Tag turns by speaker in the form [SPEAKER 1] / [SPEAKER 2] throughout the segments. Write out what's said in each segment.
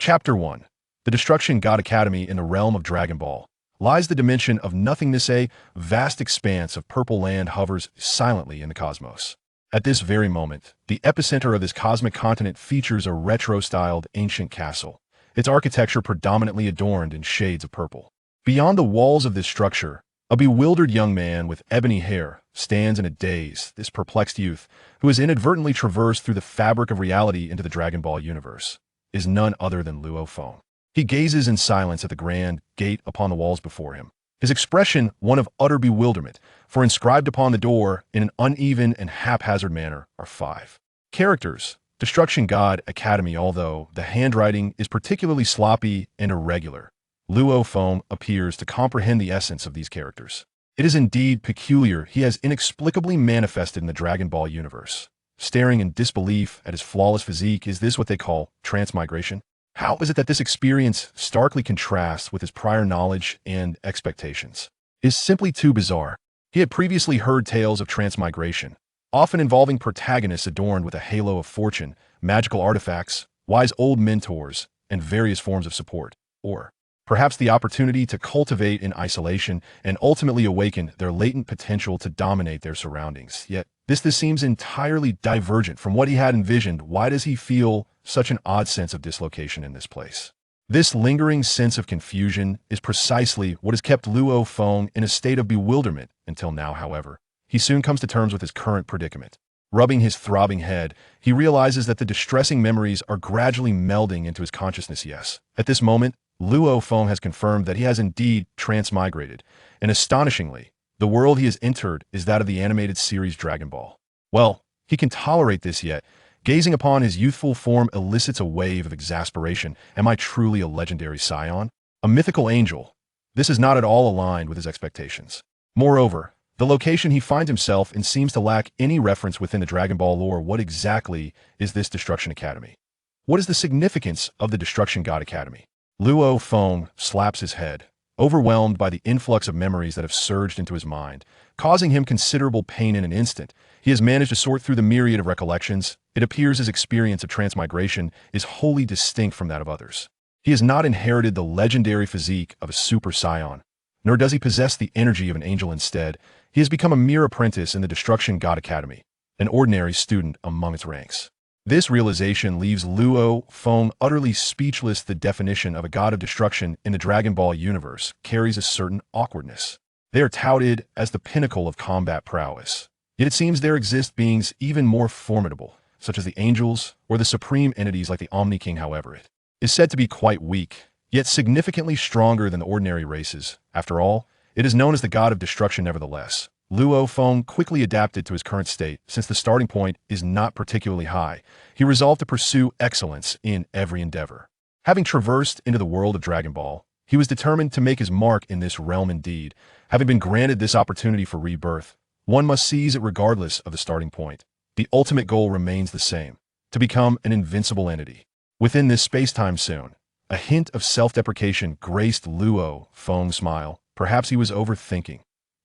[SPEAKER 1] Chapter 1. The Destruction God Academy in the realm of Dragon Ball. Lies the dimension of nothingness. A vast expanse of purple land hovers silently in the cosmos. At this very moment, the epicenter of this cosmic continent features a retro-styled ancient castle, its architecture predominantly adorned in shades of purple. Beyond the walls of this structure, a bewildered young man with ebony hair stands in a daze, this perplexed youth, who has inadvertently traversed through the fabric of reality into the Dragon Ball universe, is none other than Luo Feng. He gazes in silence at the grand gate upon the walls before him, his expression one of utter bewilderment, for inscribed upon the door in an uneven and haphazard manner are 5 characters. Destruction God Academy. Although the handwriting is particularly sloppy and irregular, Luo Feng appears to comprehend the essence of these characters. It is indeed peculiar he has inexplicably manifested in the Dragon Ball universe. Staring in disbelief at his flawless physique, is this what they call transmigration? How is it that this experience starkly contrasts with his prior knowledge and expectations? It is simply too bizarre. He had previously heard tales of transmigration, often involving protagonists adorned with a halo of fortune, magical artifacts, wise old mentors, and various forms of support, or perhaps the opportunity to cultivate in isolation and ultimately awaken their latent potential to dominate their surroundings. Yet, this seems entirely divergent from what he had envisioned. Why does he feel such an odd sense of dislocation in this place? This lingering sense of confusion is precisely what has kept Luo Feng in a state of bewilderment until now. However, he soon comes to terms with his current predicament. Rubbing his throbbing head, he realizes that the distressing memories are gradually melding into his consciousness. Yes, at this moment, Luo Feng has confirmed that he has indeed transmigrated, and astonishingly, the world he has entered is that of the animated series Dragon Ball. Well, he can tolerate this, yet gazing upon his youthful form elicits a wave of exasperation. Am I truly a legendary scion? A mythical angel? This is not at all aligned with his expectations. Moreover, the location he finds himself in seems to lack any reference within the Dragon Ball lore. What exactly is this Destruction Academy? What is the significance of the Destruction God Academy? Luo Feng slaps his head, overwhelmed by the influx of memories that have surged into his mind, causing him considerable pain in an instant. He has managed to sort through the myriad of recollections. It appears his experience of transmigration is wholly distinct from that of others. He has not inherited the legendary physique of a super scion, nor does he possess the energy of an angel. Instead, he has become a mere apprentice in the Destruction God Academy, an ordinary student among its ranks. This realization leaves Luo Feng utterly speechless. The definition of a god of destruction in the Dragon Ball universe carries a certain awkwardness. They are touted as the pinnacle of combat prowess. Yet it seems there exist beings even more formidable, such as the angels or the supreme entities like the Omni King. However, it is said to be quite weak, yet significantly stronger than the ordinary races. After all, it is known as the god of destruction. Nevertheless, Luo Feng quickly adapted to his current state. Since the starting point is not particularly high, he resolved to pursue excellence in every endeavor. Having traversed into the world of Dragon Ball, he was determined to make his mark in this realm. Indeed, having been granted this opportunity for rebirth, one must seize it regardless of the starting point. The ultimate goal remains the same: to become an invincible entity within this space-time. Soon, a hint of self-deprecation graced Luo Feng's smile. Perhaps he was overthinking.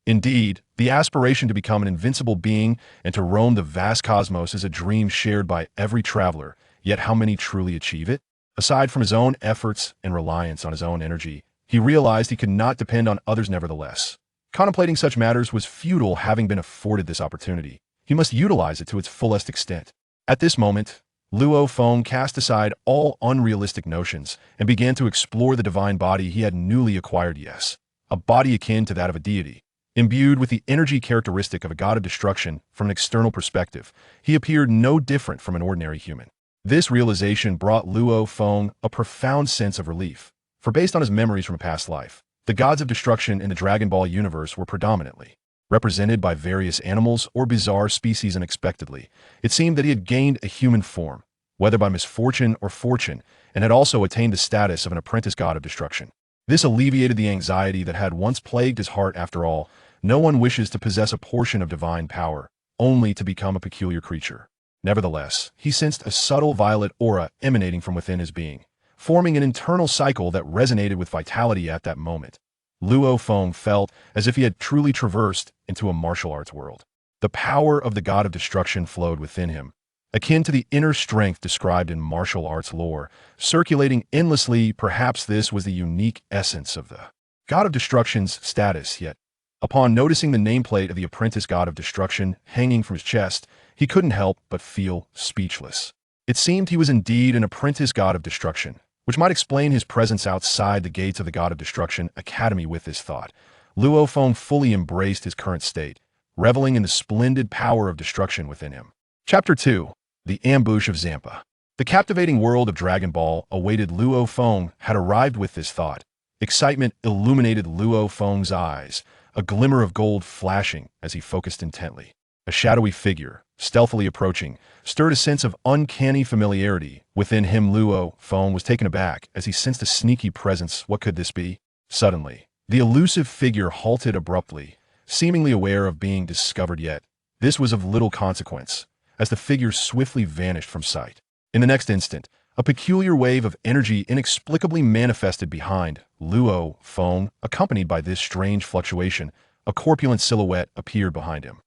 [SPEAKER 1] Indeed, the aspiration to become an invincible being and to roam the vast cosmos is a dream shared by every traveler, yet how many truly achieve it? Aside from his own efforts and reliance on his own energy, he realized he could not depend on others. Nevertheless, contemplating such matters was futile. Having been afforded this opportunity, he must utilize it to its fullest extent. At this moment, Luo Feng cast aside all unrealistic notions and began to explore the divine body he had newly acquired. Yes, a body akin to that of a deity. Imbued with the energy characteristic of a god of destruction. From an external perspective, he appeared no different from an ordinary human. This realization brought Luo Feng a profound sense of relief, for based on his memories from a past life, the gods of destruction in the Dragon Ball universe were predominantly represented by various animals or bizarre species. Unexpectedly, it seemed that he had gained a human form, whether by misfortune or fortune, and had also attained the status of an apprentice god of destruction. This alleviated the anxiety that had once plagued his heart. After all, no one wishes to possess a portion of divine power, only to become a peculiar creature. Nevertheless, he sensed a subtle violet aura emanating from within his being, forming an internal cycle that resonated with vitality. At that moment, Luo Feng felt as if he had truly traversed into a martial arts world. The power of the god of destruction flowed within him, akin to the inner strength described in martial arts lore, circulating endlessly. Perhaps this was the unique essence of the God of Destruction's status, yet upon noticing the nameplate of the apprentice God of Destruction hanging from his chest, he couldn't help but feel speechless. It seemed he was indeed an apprentice God of Destruction, which might explain his presence outside the gates of the God of Destruction Academy. With this thought, Luo Feng fully embraced his current state, reveling in the splendid power of destruction within him. Chapter 2. The Ambush of Zampa. The captivating world of Dragon Ball awaited Luo Feng had arrived. With this thought, excitement illuminated Luo Feng's eyes, a glimmer of gold flashing as he focused intently. A shadowy figure, stealthily approaching, stirred a sense of uncanny familiarity within him. Luo Feng was taken aback as he sensed a sneaky presence. What could this be? Suddenly, the elusive figure halted abruptly, seemingly aware of being discovered, yet this was of little consequence, as the figure swiftly vanished from sight. In the next instant, a peculiar wave of energy inexplicably manifested behind Luo Feng. Accompanied by this strange fluctuation, a corpulent silhouette appeared behind him.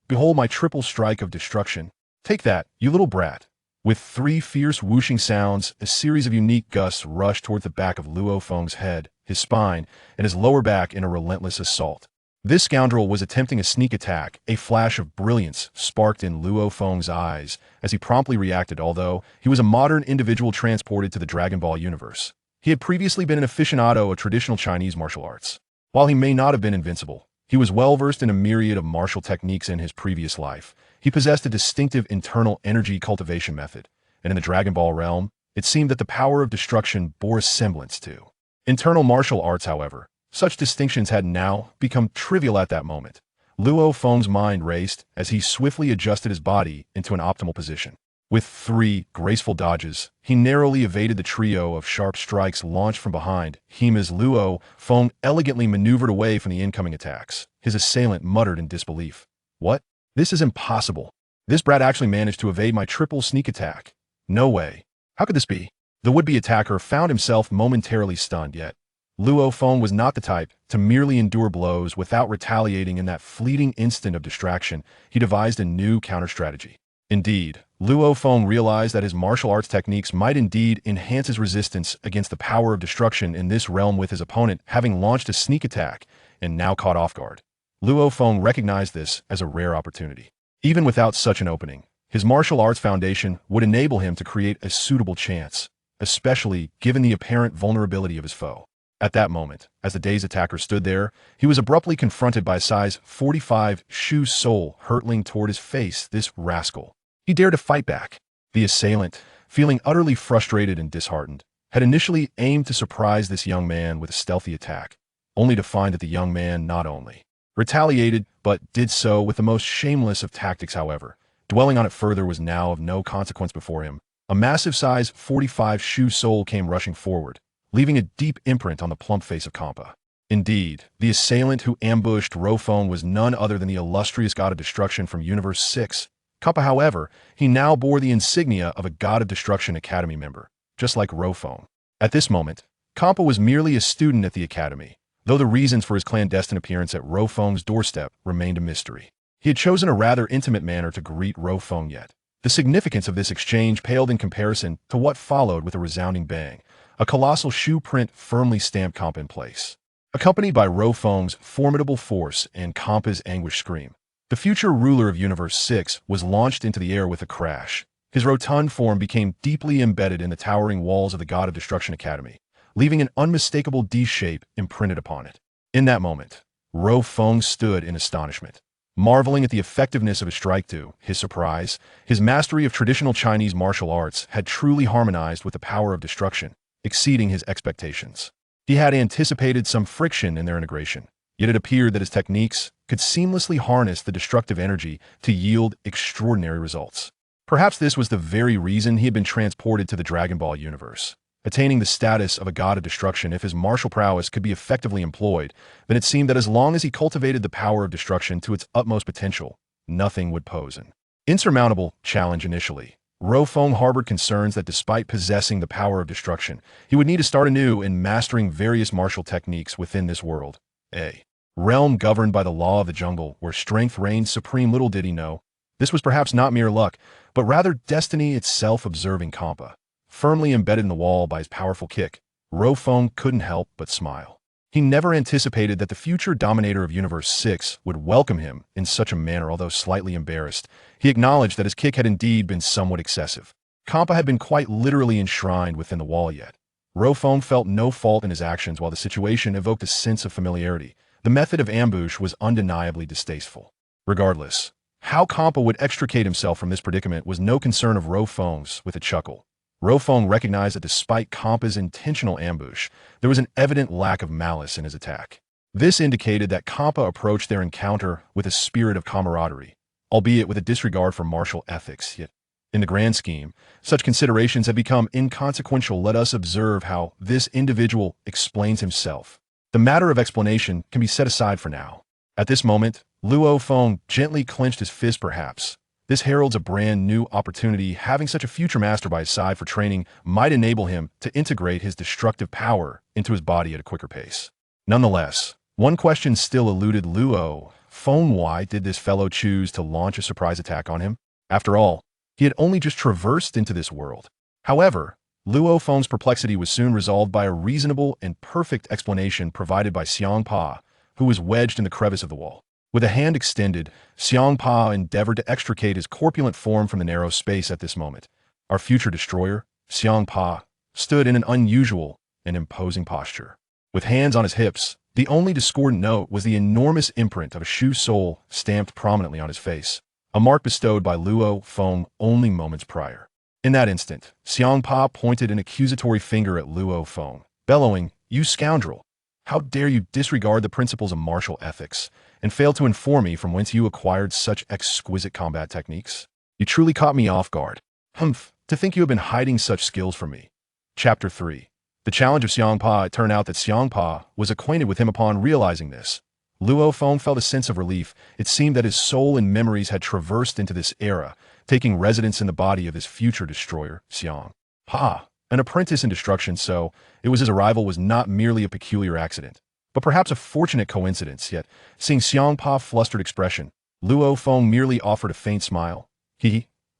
[SPEAKER 1] Behold my triple strike of destruction. Take that, you little brat. With three fierce whooshing sounds, a series of unique gusts rushed toward the back of Luo Feng's head, his spine, and his lower back in a relentless assault. This scoundrel was attempting a sneak attack. A flash of brilliance sparked in Luo Feng's eyes as he promptly reacted. Although he was a modern individual transported to the Dragon Ball universe, he had previously been an aficionado of traditional Chinese martial arts. While he may not have been invincible, he was well-versed in a myriad of martial techniques in his previous life. He possessed a distinctive internal energy cultivation method, and in the Dragon Ball realm, it seemed that the power of destruction bore a semblance to internal martial arts. However, such distinctions had now become trivial at that moment. Luo Feng's mind raced as he swiftly adjusted his body into an optimal position. With three graceful dodges, he narrowly evaded the trio of sharp strikes launched from behind him as Luo Feng elegantly maneuvered away from the incoming attacks. His assailant muttered in disbelief. What? This is impossible. This brat actually managed to evade my triple sneak attack. No way. How could this be? The would-be attacker found himself momentarily stunned, yet Luo Feng was not the type to merely endure blows without retaliating. In that fleeting instant of distraction, he devised a new counter-strategy. Indeed, Luo Feng realized that his martial arts techniques might indeed enhance his resistance against the power of destruction in this realm. With his opponent having launched a sneak attack and now caught off guard, Luo Feng recognized this as a rare opportunity. Even without such an opening, his martial arts foundation would enable him to create a suitable chance, especially given the apparent vulnerability of his foe. At that moment, as the dazed attacker stood there, he was abruptly confronted by a size 45 shoe sole hurtling toward his face. This rascal. He dared to fight back. The assailant, feeling utterly frustrated and disheartened, had initially aimed to surprise this young man with a stealthy attack, only to find that the young man not only retaliated, but did so with the most shameless of tactics. However, dwelling on it further was now of no consequence. Before him, a massive size 45 shoe sole came rushing forward, leaving a deep imprint on the plump face of Hmph. Indeed, the assailant who ambushed Luo Feng was none other than the illustrious God of Destruction from Universe 6. Hmph, however, he now bore the insignia of a God of Destruction Academy member, just like Luo Feng. At this moment, Hmph was merely a student at the Academy, though the reasons for his clandestine appearance at Luo Feng's doorstep remained a mystery. He had chosen a rather intimate manner to greet Luo Feng, yet the significance of this exchange paled in comparison to what followed. With a resounding bang, a colossal shoe print firmly stamped Hmph in place. Accompanied by Luo Feng's formidable force and Hmph's anguished scream, the future ruler of Universe 6 was launched into the air with a crash. His rotund form became deeply embedded in the towering walls of the God of Destruction Academy, leaving an unmistakable D shape imprinted upon it. In that moment, Luo Feng stood in astonishment, marveling at the effectiveness of his strike. To his surprise, his mastery of traditional Chinese martial arts had truly harmonized with the power of destruction, exceeding his expectations. He had anticipated some friction in their integration, yet it appeared that his techniques could seamlessly harness the destructive energy to yield extraordinary results. Perhaps this was the very reason he had been transported to the Dragon Ball universe. Attaining the status of a god of destruction, if his martial prowess could be effectively employed, then it seemed that as long as he cultivated the power of destruction to its utmost potential, nothing would pose an insurmountable challenge. Initially, Luo Feng harbored concerns that despite possessing the power of destruction, he would need to start anew in mastering various martial techniques within this world, a realm governed by the law of the jungle where strength reigns supreme. Little did he know, This was perhaps not mere luck, but rather destiny itself observing Kampa. Firmly embedded in the wall by his powerful kick, Luo Feng couldn't help but smile. He never anticipated that the future dominator of Universe 6 would welcome him in such a manner. Although slightly embarrassed, he acknowledged that his kick had indeed been somewhat excessive. Kampa had been quite literally enshrined within the wall yet. Luo Feng felt no fault in his actions while the situation evoked a sense of familiarity. The method of ambush was undeniably distasteful. Regardless, how Kampa would extricate himself from this predicament was no concern of Luo Feng's. With a chuckle, Luo Feng recognized that despite Kampa's intentional ambush, there was an evident lack of malice in his attack. This indicated that Kampa approached their encounter with a spirit of camaraderie, albeit with a disregard for martial ethics. Yet, in the grand scheme, such considerations have become inconsequential. Let us observe how this individual explains himself. The matter of explanation can be set aside for now. At this moment, Luo Feng gently clenched his fist. Perhaps this heralds a brand new opportunity. Having such a future master by his side for training might enable him to integrate his destructive power into his body at a quicker pace. Nonetheless, one question still eluded Luo Feng: why did this fellow choose to launch a surprise attack on him? After all, he had only just traversed into this world. However, Luo Feng's perplexity was soon resolved by a reasonable and perfect explanation provided by Hmph, who was wedged in the crevice of the wall. With a hand extended, Hmph endeavored to extricate his corpulent form from the narrow space. At this moment, our future destroyer, Hmph, stood in an unusual and imposing posture. With hands on his hips, the only discordant note was the enormous imprint of a shoe sole stamped prominently on his face, a mark bestowed by Luo Feng only moments prior. In that instant, Hmph pointed an accusatory finger at Luo Feng, bellowing, "You scoundrel! How dare you disregard the principles of martial ethics and fail to inform me from whence you acquired such exquisite combat techniques? You truly caught me off guard. Hmph, to think you have been hiding such skills from me." Chapter 3. The challenge of Hmph. It turned out that Hmph was acquainted with him. Upon realizing this, Luo Feng felt a sense of relief. It seemed that his soul and memories had traversed into this era, taking residence in the body of his future destroyer, Hmph. An apprentice in destruction, so it was his arrival was not merely a peculiar accident, but perhaps a fortunate coincidence. Yet, seeing Hmph's flustered expression, Luo Feng merely offered a faint smile.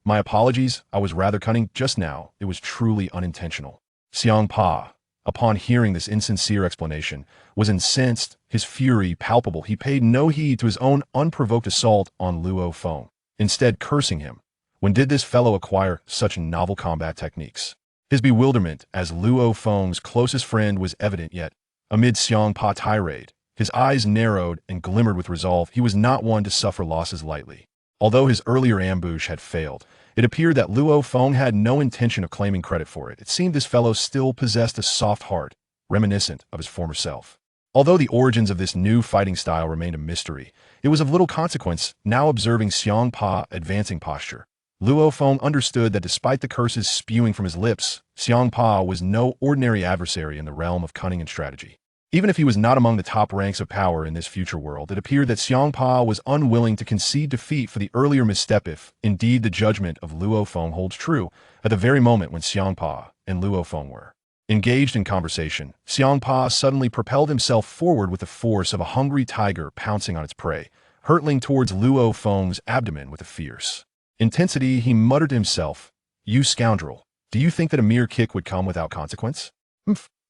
[SPEAKER 1] My apologies, I was rather cunning just now. It was truly unintentional. Hmph, upon hearing this insincere explanation, was incensed, his fury palpable. He paid no heed to his own unprovoked assault on Luo Feng, instead cursing him. When did this fellow acquire such novel combat techniques? His bewilderment as Luo Feng's closest friend was evident. Yet, amid Hmph's tirade, his eyes narrowed and glimmered with resolve. He was not one to suffer losses lightly. Although his earlier ambush had failed, it appeared that Luo Feng had no intention of claiming credit for it. It seemed this fellow still possessed a soft heart, reminiscent of his former self. Although the origins of this new fighting style remained a mystery, it was of little consequence. Now observing Hmph's advancing posture, Luo Feng understood that despite the curses spewing from his lips, Hmph's was no ordinary adversary in the realm of cunning and strategy. Even if he was not among the top ranks of power in this future world, it appeared that Hmph's was unwilling to concede defeat for the earlier misstep. If, indeed, the judgment of Luo Feng holds true, at the very moment when Hmph's and Luo Feng were engaged in conversation, Hmph's suddenly propelled himself forward with the force of a hungry tiger pouncing on its prey, hurtling towards Luo Feng's abdomen with a fierce intensity. He muttered to himself, "You scoundrel, do you think that a mere kick would come without consequence?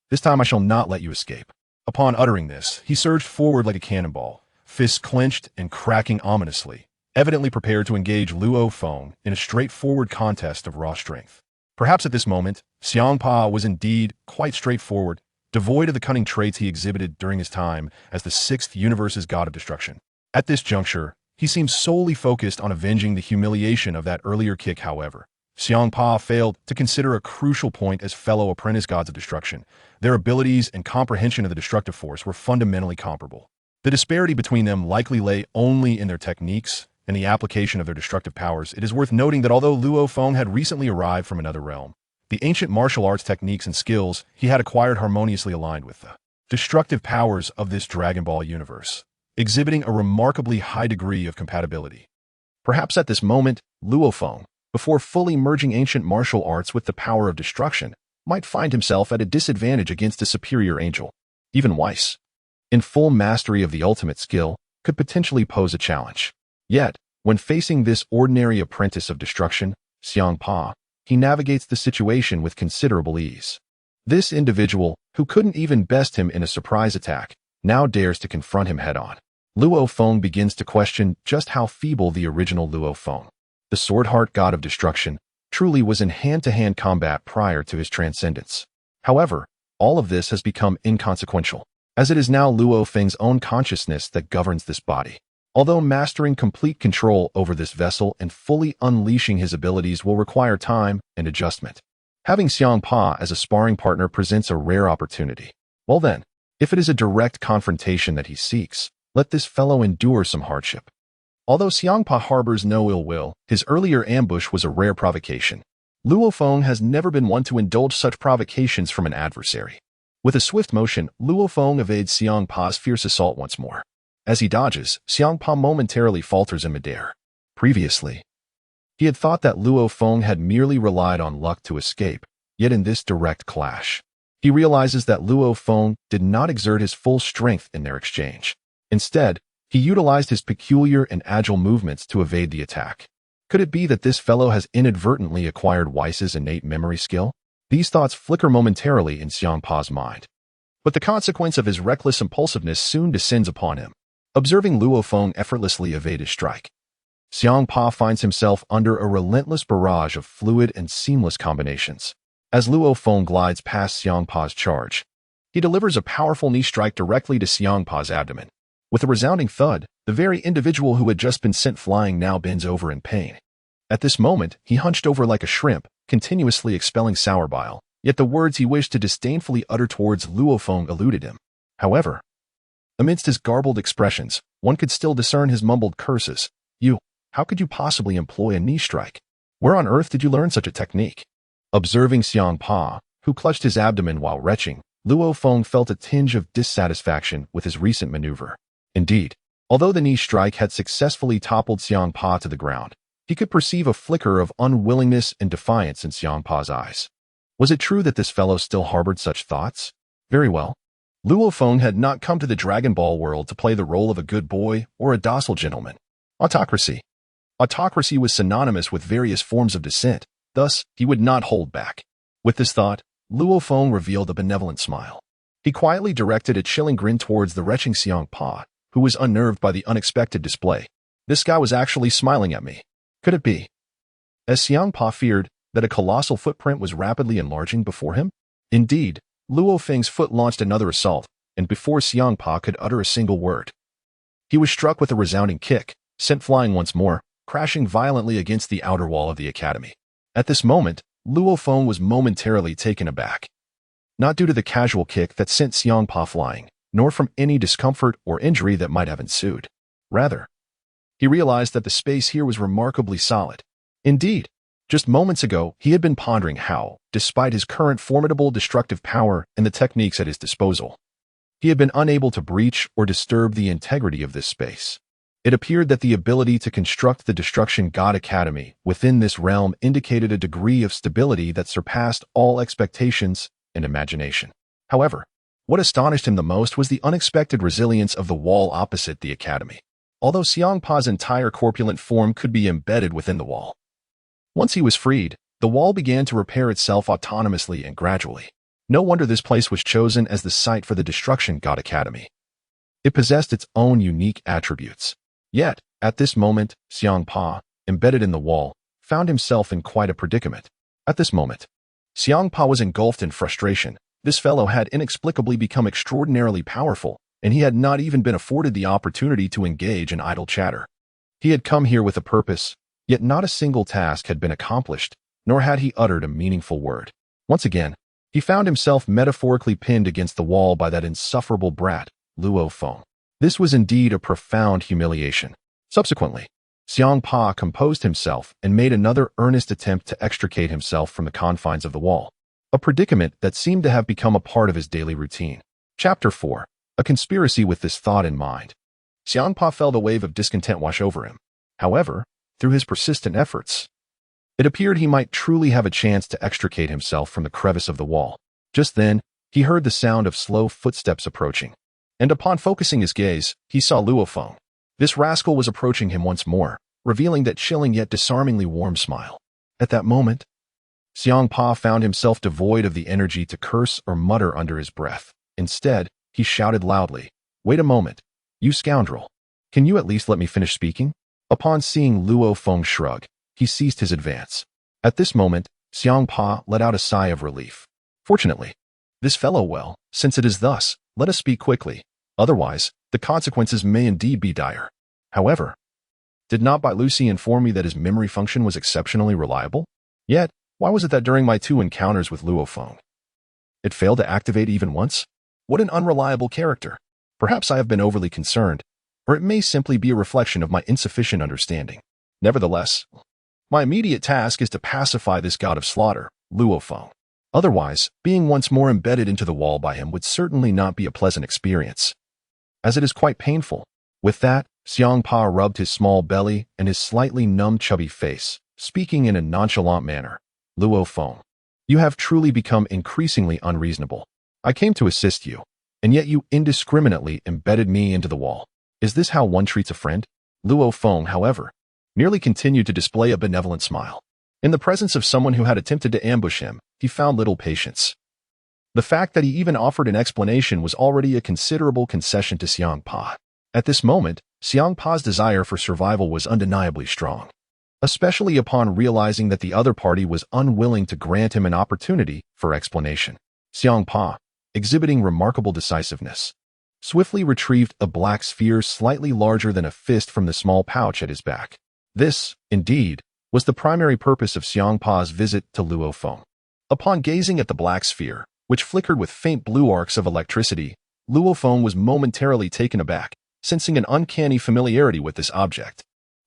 [SPEAKER 1] This time I shall not let you escape." Upon uttering this, he surged forward like a cannonball, fists clenched and cracking ominously, evidently prepared to engage Luo Feng in a straightforward contest of raw strength. Perhaps at this moment, Hmph's was indeed quite straightforward, devoid of the cunning traits he exhibited during his time as the Sixth Universe's god of destruction. At this juncture, he seemed solely focused on avenging the humiliation of that earlier kick. However, Hmph's failed to consider a crucial point. As fellow apprentice gods of destruction, their abilities and comprehension of the destructive force were fundamentally comparable. The disparity between them likely lay only in their techniques and the application of their destructive powers. It is worth noting that although Luo Feng had recently arrived from another realm, the ancient martial arts techniques and skills he had acquired harmoniously aligned with the destructive powers of this Dragon Ball universe, exhibiting a remarkably high degree of compatibility. Perhaps at this moment, Luo Feng, before fully merging ancient martial arts with the power of destruction, might find himself at a disadvantage against a superior angel. Even Whis, in full mastery of the ultimate skill, could potentially pose a challenge. Yet, When facing this ordinary apprentice of destruction, Hmph, he navigates the situation with considerable ease. This individual, who couldn't even best him in a surprise attack, now dares to confront him head-on. Luo Feng begins to question just how feeble the original Luo Feng, the sword-heart god of destruction, truly was in hand-to-hand combat prior to his transcendence. However, all of this has become inconsequential, as it is now Luo Feng's own consciousness that governs this body. Although mastering complete control over this vessel and fully unleashing his abilities will require time and adjustment, having Hmph as a sparring partner presents a rare opportunity. Well then, if it is a direct confrontation that he seeks, let this fellow endure some hardship. Although Hmph harbors no ill will, his earlier ambush was a rare provocation. Luo Feng has never been one to indulge such provocations from an adversary. With a swift motion, Luo Feng evades Hmph's fierce assault once more. As he dodges, Hmph momentarily falters in midair. Previously, he had thought that Luo Feng had merely relied on luck to escape, yet in this direct clash, he realizes that Luo Feng did not exert his full strength in their exchange. Instead, he utilized his peculiar and agile movements to evade the attack. Could it be that this fellow has inadvertently acquired Whis' innate memory skill? These thoughts flicker momentarily in Hmph's mind. But the consequence of his reckless impulsiveness soon descends upon him. Observing Luo Feng effortlessly evade his strike, Hmph finds himself under a relentless barrage of fluid and seamless combinations. As Luo Feng glides past Hmph's charge, he delivers a powerful knee strike directly to Hmph's abdomen. With a resounding thud, the very individual who had just been sent flying now bends over in pain. At this moment, he hunched over like a shrimp, continuously expelling sour bile, yet the words he wished to disdainfully utter towards Luo Feng eluded him. However, amidst his garbled expressions, one could still discern his mumbled curses. How could you possibly employ a knee strike? Where on earth did you learn such a technique? Observing Hmph, who clutched his abdomen while retching, Luo Feng felt a tinge of dissatisfaction with his recent maneuver. Indeed, although the knee strike had successfully toppled Hmph to the ground, he could perceive a flicker of unwillingness and defiance in Hmph's eyes. Was it true that this fellow still harbored such thoughts? Very well. Luo Feng had not come to the Dragon Ball world to play the role of a good boy or a docile gentleman. Autocracy. Autocracy was synonymous with various forms of dissent, thus, he would not hold back. With this thought, Luo Feng revealed a benevolent smile. He quietly directed a chilling grin towards the retching Hmph, who was unnerved by the unexpected display. This guy was actually smiling at me. Could it be? As Hmph feared that a colossal footprint was rapidly enlarging before him? Indeed, Luo Feng's foot launched another assault, and before Hmph could utter a single word, he was struck with a resounding kick, sent flying once more, crashing violently against the outer wall of the academy. At this moment, Luo Feng was momentarily taken aback. Not due to the casual kick that sent Hmph flying, nor from any discomfort or injury that might have ensued. Rather, he realized that the space here was remarkably solid. Indeed, just moments ago, he had been pondering how, despite his current formidable destructive power and the techniques at his disposal, he had been unable to breach or disturb the integrity of this space. It appeared that the ability to construct the Destruction God Academy within this realm indicated a degree of stability that surpassed all expectations and imagination. However, what astonished him the most was the unexpected resilience of the wall opposite the academy. Although Hmph's entire corpulent form could be embedded within the wall, once he was freed, the wall began to repair itself autonomously and gradually. No wonder this place was chosen as the site for the Destruction God Academy. It possessed its own unique attributes. Yet, at this moment, Hmph, embedded in the wall, found himself in quite a predicament. At this moment, Hmph was engulfed in frustration. This fellow had inexplicably become extraordinarily powerful, and he had not even been afforded the opportunity to engage in idle chatter. He had come here with a purpose, yet not a single task had been accomplished, nor had he uttered a meaningful word. Once again, he found himself metaphorically pinned against the wall by that insufferable brat, Luo Feng. This was indeed a profound humiliation. Subsequently, Hmph composed himself and made another earnest attempt to extricate himself from the confines of the wall, a predicament that seemed to have become a part of his daily routine. Chapter 4. A conspiracy. With this thought in mind, Hmph felt a wave of discontent wash over him. However, through his persistent efforts, it appeared he might truly have a chance to extricate himself from the crevice of the wall. Just then, he heard the sound of slow footsteps approaching, and upon focusing his gaze, he saw Luo Feng. This rascal was approaching him once more, revealing that chilling yet disarmingly warm smile. At that moment, Hmph found himself devoid of the energy to curse or mutter under his breath. Instead, he shouted loudly, "Wait a moment, you scoundrel. Can you at least let me finish speaking?" Upon seeing Luo Feng shrug, he ceased his advance. At this moment, Hmph let out a sigh of relief. Fortunately, this fellow, well, since it is thus, let us speak quickly. Otherwise, the consequences may indeed be dire. However, did not Lucy inform me that his memory function was exceptionally reliable? Yet, why was it that during my 2 encounters with Luo Feng, it failed to activate even once? What an unreliable character. Perhaps I have been overly concerned, or it may simply be a reflection of my insufficient understanding. Nevertheless, my immediate task is to pacify this god of slaughter, Luo Feng. Otherwise, being once more embedded into the wall by him would certainly not be a pleasant experience, as it is quite painful. With that, Hmph rubbed his small belly and his slightly numb chubby face, speaking in a nonchalant manner. "Luo Feng, you have truly become increasingly unreasonable. I came to assist you, and yet you indiscriminately embedded me into the wall. Is this how one treats a friend?" Luo Feng, however, merely continued to display a benevolent smile. In the presence of someone who had attempted to ambush him, he found little patience. The fact that he even offered an explanation was already a considerable concession to Hmph. At this moment, Hmp's desire for survival was undeniably strong, especially upon realizing that the other party was unwilling to grant him an opportunity for explanation. Hmph, exhibiting remarkable decisiveness, swiftly retrieved a black sphere slightly larger than a fist from the small pouch at his back. This, indeed, was the primary purpose of Hmph's visit to Luo Feng. Upon gazing at the black sphere, which flickered with faint blue arcs of electricity, Luo Feng was momentarily taken aback, sensing an uncanny familiarity with this object.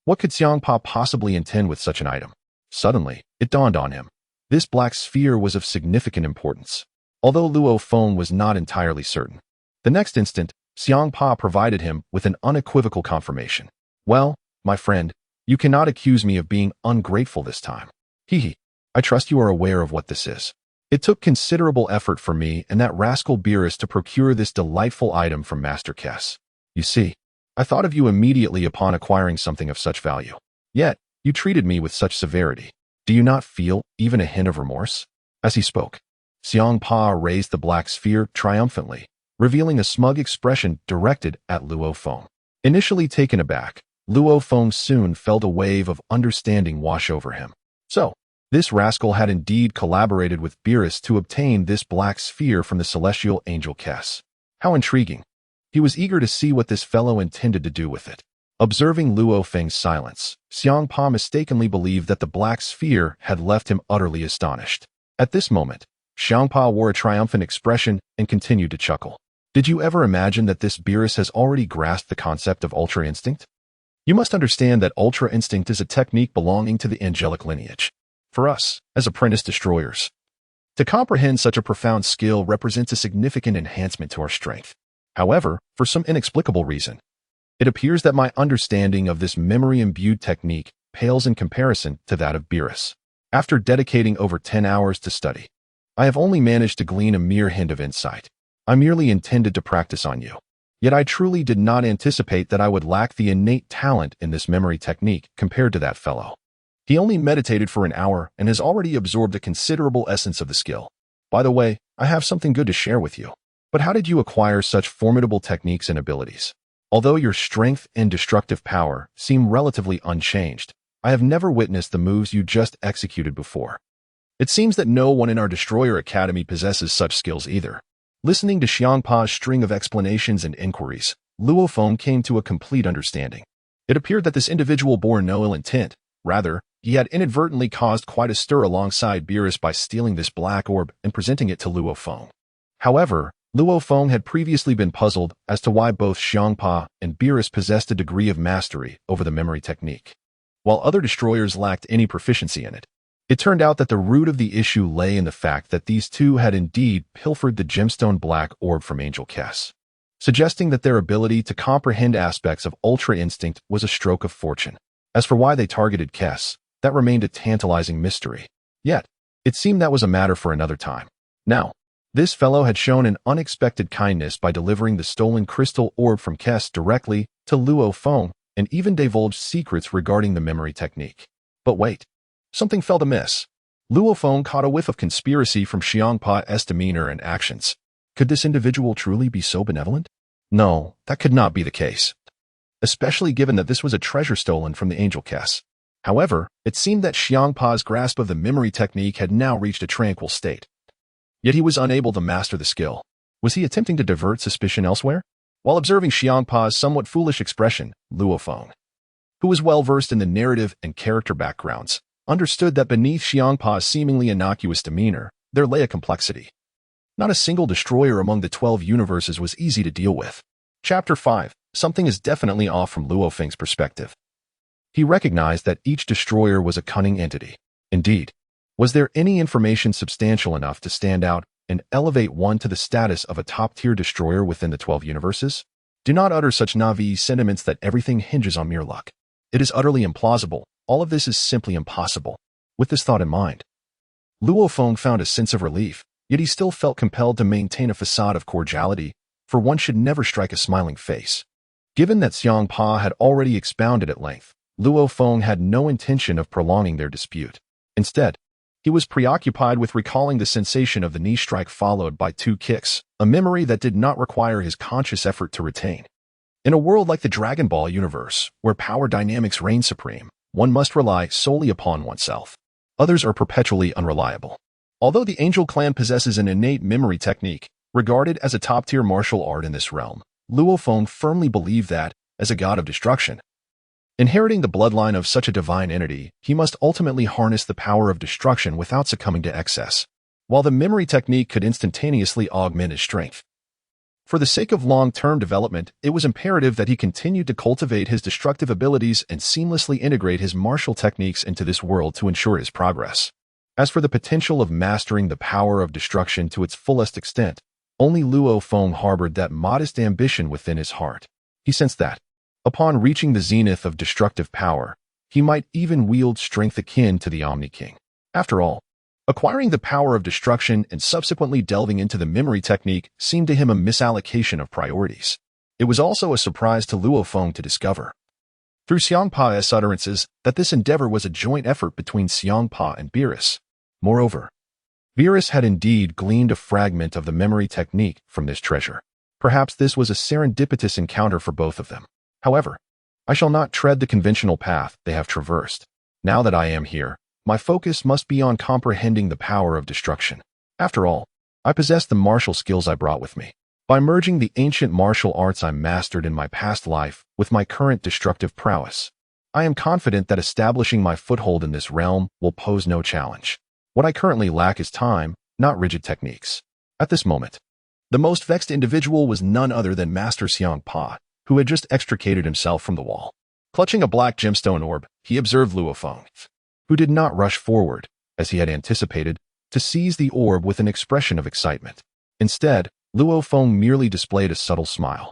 [SPEAKER 1] What could Hmph possibly intend with such an item? Suddenly, it dawned on him. This black sphere was of significant importance, although Luo Feng was not entirely certain. The next instant, Hmph provided him with an unequivocal confirmation. "Well, my friend, you cannot accuse me of being ungrateful this time. I trust you are aware of what this is. It took considerable effort for me and that rascal Beerus to procure this delightful item from Master Kess. You see, I thought of you immediately upon acquiring something of such value. Yet, you treated me with such severity. Do you not feel even a hint of remorse?" As he spoke, Hmph raised the black sphere triumphantly, revealing a smug expression directed at Luo Feng. Initially taken aback, Luo Feng soon felt a wave of understanding wash over him. So, this rascal had indeed collaborated with Beerus to obtain this black sphere from the celestial angel Kess. How intriguing. He was eager to see what this fellow intended to do with it. Observing Luo Feng's silence, Hmph mistakenly believed that the black sphere had left him utterly astonished. At this moment, Hmph wore a triumphant expression and continued to chuckle. "Did you ever imagine that this Beerus has already grasped the concept of Ultra Instinct? You must understand that Ultra Instinct is a technique belonging to the angelic lineage. For us, as apprentice destroyers, to comprehend such a profound skill represents a significant enhancement to our strength. However, for some inexplicable reason, it appears that my understanding of this memory-imbued technique pales in comparison to that of Beerus. After dedicating over 10 hours to study, I have only managed to glean a mere hint of insight. I merely intended to practice on you. Yet I truly did not anticipate that I would lack the innate talent in this memory technique compared to that fellow. He only meditated for an hour and has already absorbed a considerable essence of the skill. By the way, I have something good to share with you. But how did you acquire such formidable techniques and abilities? Although your strength and destructive power seem relatively unchanged, I have never witnessed the moves you just executed before. It seems that no one in our Destroyer Academy possesses such skills either." Listening to Hmph's string of explanations and inquiries, Luo Feng came to a complete understanding. It appeared that this individual bore no ill intent. Rather, he had inadvertently caused quite a stir alongside Beerus by stealing this black orb and presenting it to Luo Feng. However, Luo Feng had previously been puzzled as to why both Hmph and Beerus possessed a degree of mastery over the memory technique, while other destroyers lacked any proficiency in it. It turned out that the root of the issue lay in the fact that these two had indeed pilfered the gemstone black orb from Angel Kess, suggesting that their ability to comprehend aspects of Ultra Instinct was a stroke of fortune. As for why they targeted Kess, that remained a tantalizing mystery. Yet, it seemed that was a matter for another time. Now, this fellow had shown an unexpected kindness by delivering the stolen crystal orb from Kess directly to Luo Feng and even divulged secrets regarding the memory technique. But wait, something felt amiss. Luo Feng caught a whiff of conspiracy from Hmp's demeanor and actions. Could this individual truly be so benevolent? No, that could not be the case, especially given that this was a treasure stolen from the angel Kess. However, it seemed that Hmp's grasp of the memory technique had now reached a tranquil state. Yet he was unable to master the skill. Was he attempting to divert suspicion elsewhere? While observing Hmp's somewhat foolish expression, Luo Feng, who was well-versed in the narrative and character backgrounds, understood that beneath Hmp's seemingly innocuous demeanor, there lay a complexity. Not a single destroyer among the 12 universes was easy to deal with. Chapter 5. Something is definitely off from Luo Feng's perspective. He recognized that each destroyer was a cunning entity. Indeed, was there any information substantial enough to stand out and elevate one to the status of a top-tier destroyer within the 12 universes? Do not utter such naive sentiments that everything hinges on mere luck. It is utterly implausible. All of this is simply impossible. With this thought in mind, Luo Feng found a sense of relief, yet he still felt compelled to maintain a facade of cordiality, for one should never strike a smiling face. Given that Hmph had already expounded at length, Luo Feng had no intention of prolonging their dispute. Instead, he was preoccupied with recalling the sensation of the knee strike followed by 2 kicks, a memory that did not require his conscious effort to retain. In a world like the Dragon Ball universe, where power dynamics reign supreme, one must rely solely upon oneself. Others are perpetually unreliable. Although the Angel Clan possesses an innate memory technique, regarded as a top-tier martial art in this realm, Luo Feng firmly believed that, as a god of destruction, inheriting the bloodline of such a divine entity, he must ultimately harness the power of destruction without succumbing to excess, while the memory technique could instantaneously augment his strength. For the sake of long-term development, it was imperative that he continued to cultivate his destructive abilities and seamlessly integrate his martial techniques into this world to ensure his progress. As for the potential of mastering the power of destruction to its fullest extent, only Luo Feng harbored that modest ambition within his heart. He sensed that, upon reaching the zenith of destructive power, he might even wield strength akin to the Omni King. After all, acquiring the power of destruction and subsequently delving into the memory technique seemed to him a misallocation of priorities. It was also a surprise to Luo Feng to discover, through Hmp's utterances, that this endeavor was a joint effort between Hmph and Beerus. Moreover, Beerus had indeed gleaned a fragment of the memory technique from this treasure. Perhaps this was a serendipitous encounter for both of them. However, I shall not tread the conventional path they have traversed. Now that I am here, my focus must be on comprehending the power of destruction. After all, I possess the martial skills I brought with me. By merging the ancient martial arts I mastered in my past life with my current destructive prowess, I am confident that establishing my foothold in this realm will pose no challenge. What I currently lack is time, not rigid techniques. At this moment, the most vexed individual was none other than Master Hmph, who had just extricated himself from the wall. Clutching a black gemstone orb, he observed Luo Feng, who did not rush forward, as he had anticipated, to seize the orb with an expression of excitement. Instead, Luo Feng merely displayed a subtle smile,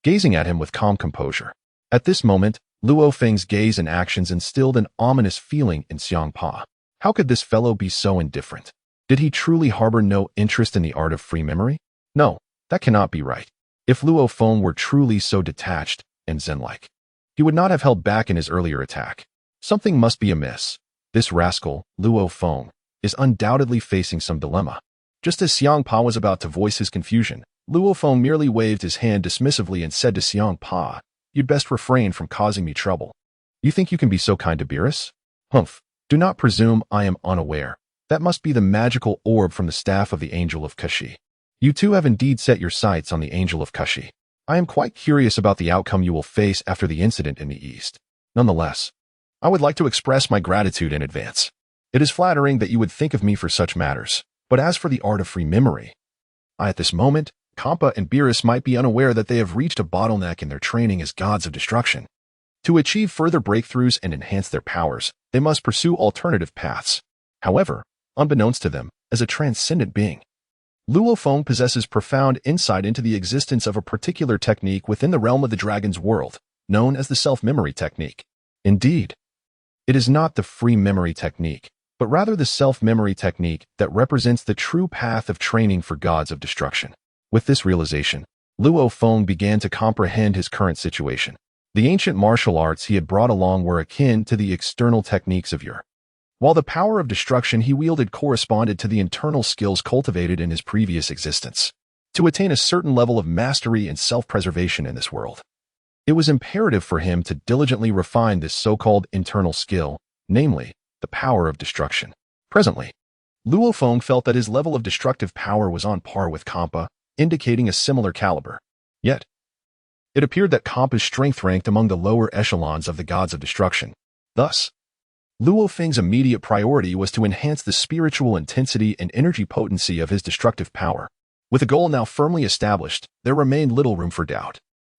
[SPEAKER 1] gazing at him with calm composure. At this moment, Luo Feng's gaze and actions instilled an ominous feeling in Hmph. How could this fellow be so indifferent? Did he truly harbor no interest in the art of free memory? No, that cannot be right. If Luo Feng were truly so detached and zen-like, he would not have held back in his earlier attack. Something must be amiss. This rascal, Luo Feng, is undoubtedly facing some dilemma. Just as Hmph was about to voice his confusion, Luo Feng merely waved his hand dismissively and said to Hmph, "You'd best refrain from causing me trouble. You think you can be so kind to Beerus? Hmph. Do not presume I am unaware. That must be the magical orb from the staff of the Angel of Kashi. You two have indeed set your sights on the Angel of Kashi. I am quite curious about the outcome you will face after the incident in the East. Nonetheless, I would like to express my gratitude in advance. It is flattering that you would think of me for such matters, but as for the art of free memory, at this moment, Kampa and Beerus might be unaware that they have reached a bottleneck in their training as gods of destruction. To achieve further breakthroughs and enhance their powers, they must pursue alternative paths. However, unbeknownst to them, as a transcendent being, Luo Feng possesses profound insight into the existence of a particular technique within the realm of the dragon's world, known as the self-memory technique. Indeed, it is not the free memory technique, but rather the self-memory technique that represents the true path of training for gods of destruction. With this realization, Luo Feng began to comprehend his current situation. The ancient martial arts he had brought along were akin to the external techniques of yore, while the power of destruction he wielded corresponded to the internal skills cultivated in his previous existence. To attain a certain level of mastery and self-preservation in this world, it was imperative for him to diligently refine this so-called internal skill, namely, the power of destruction. Presently, Luo Feng felt that his level of destructive power was on par with Hmph, indicating a similar caliber. Yet, it appeared that Hmph's strength ranked among the lower echelons of the gods of destruction. Thus, Luo Feng's immediate priority was to enhance the spiritual intensity and energy potency of his destructive power. With a goal now firmly established, there remained little room for doubt.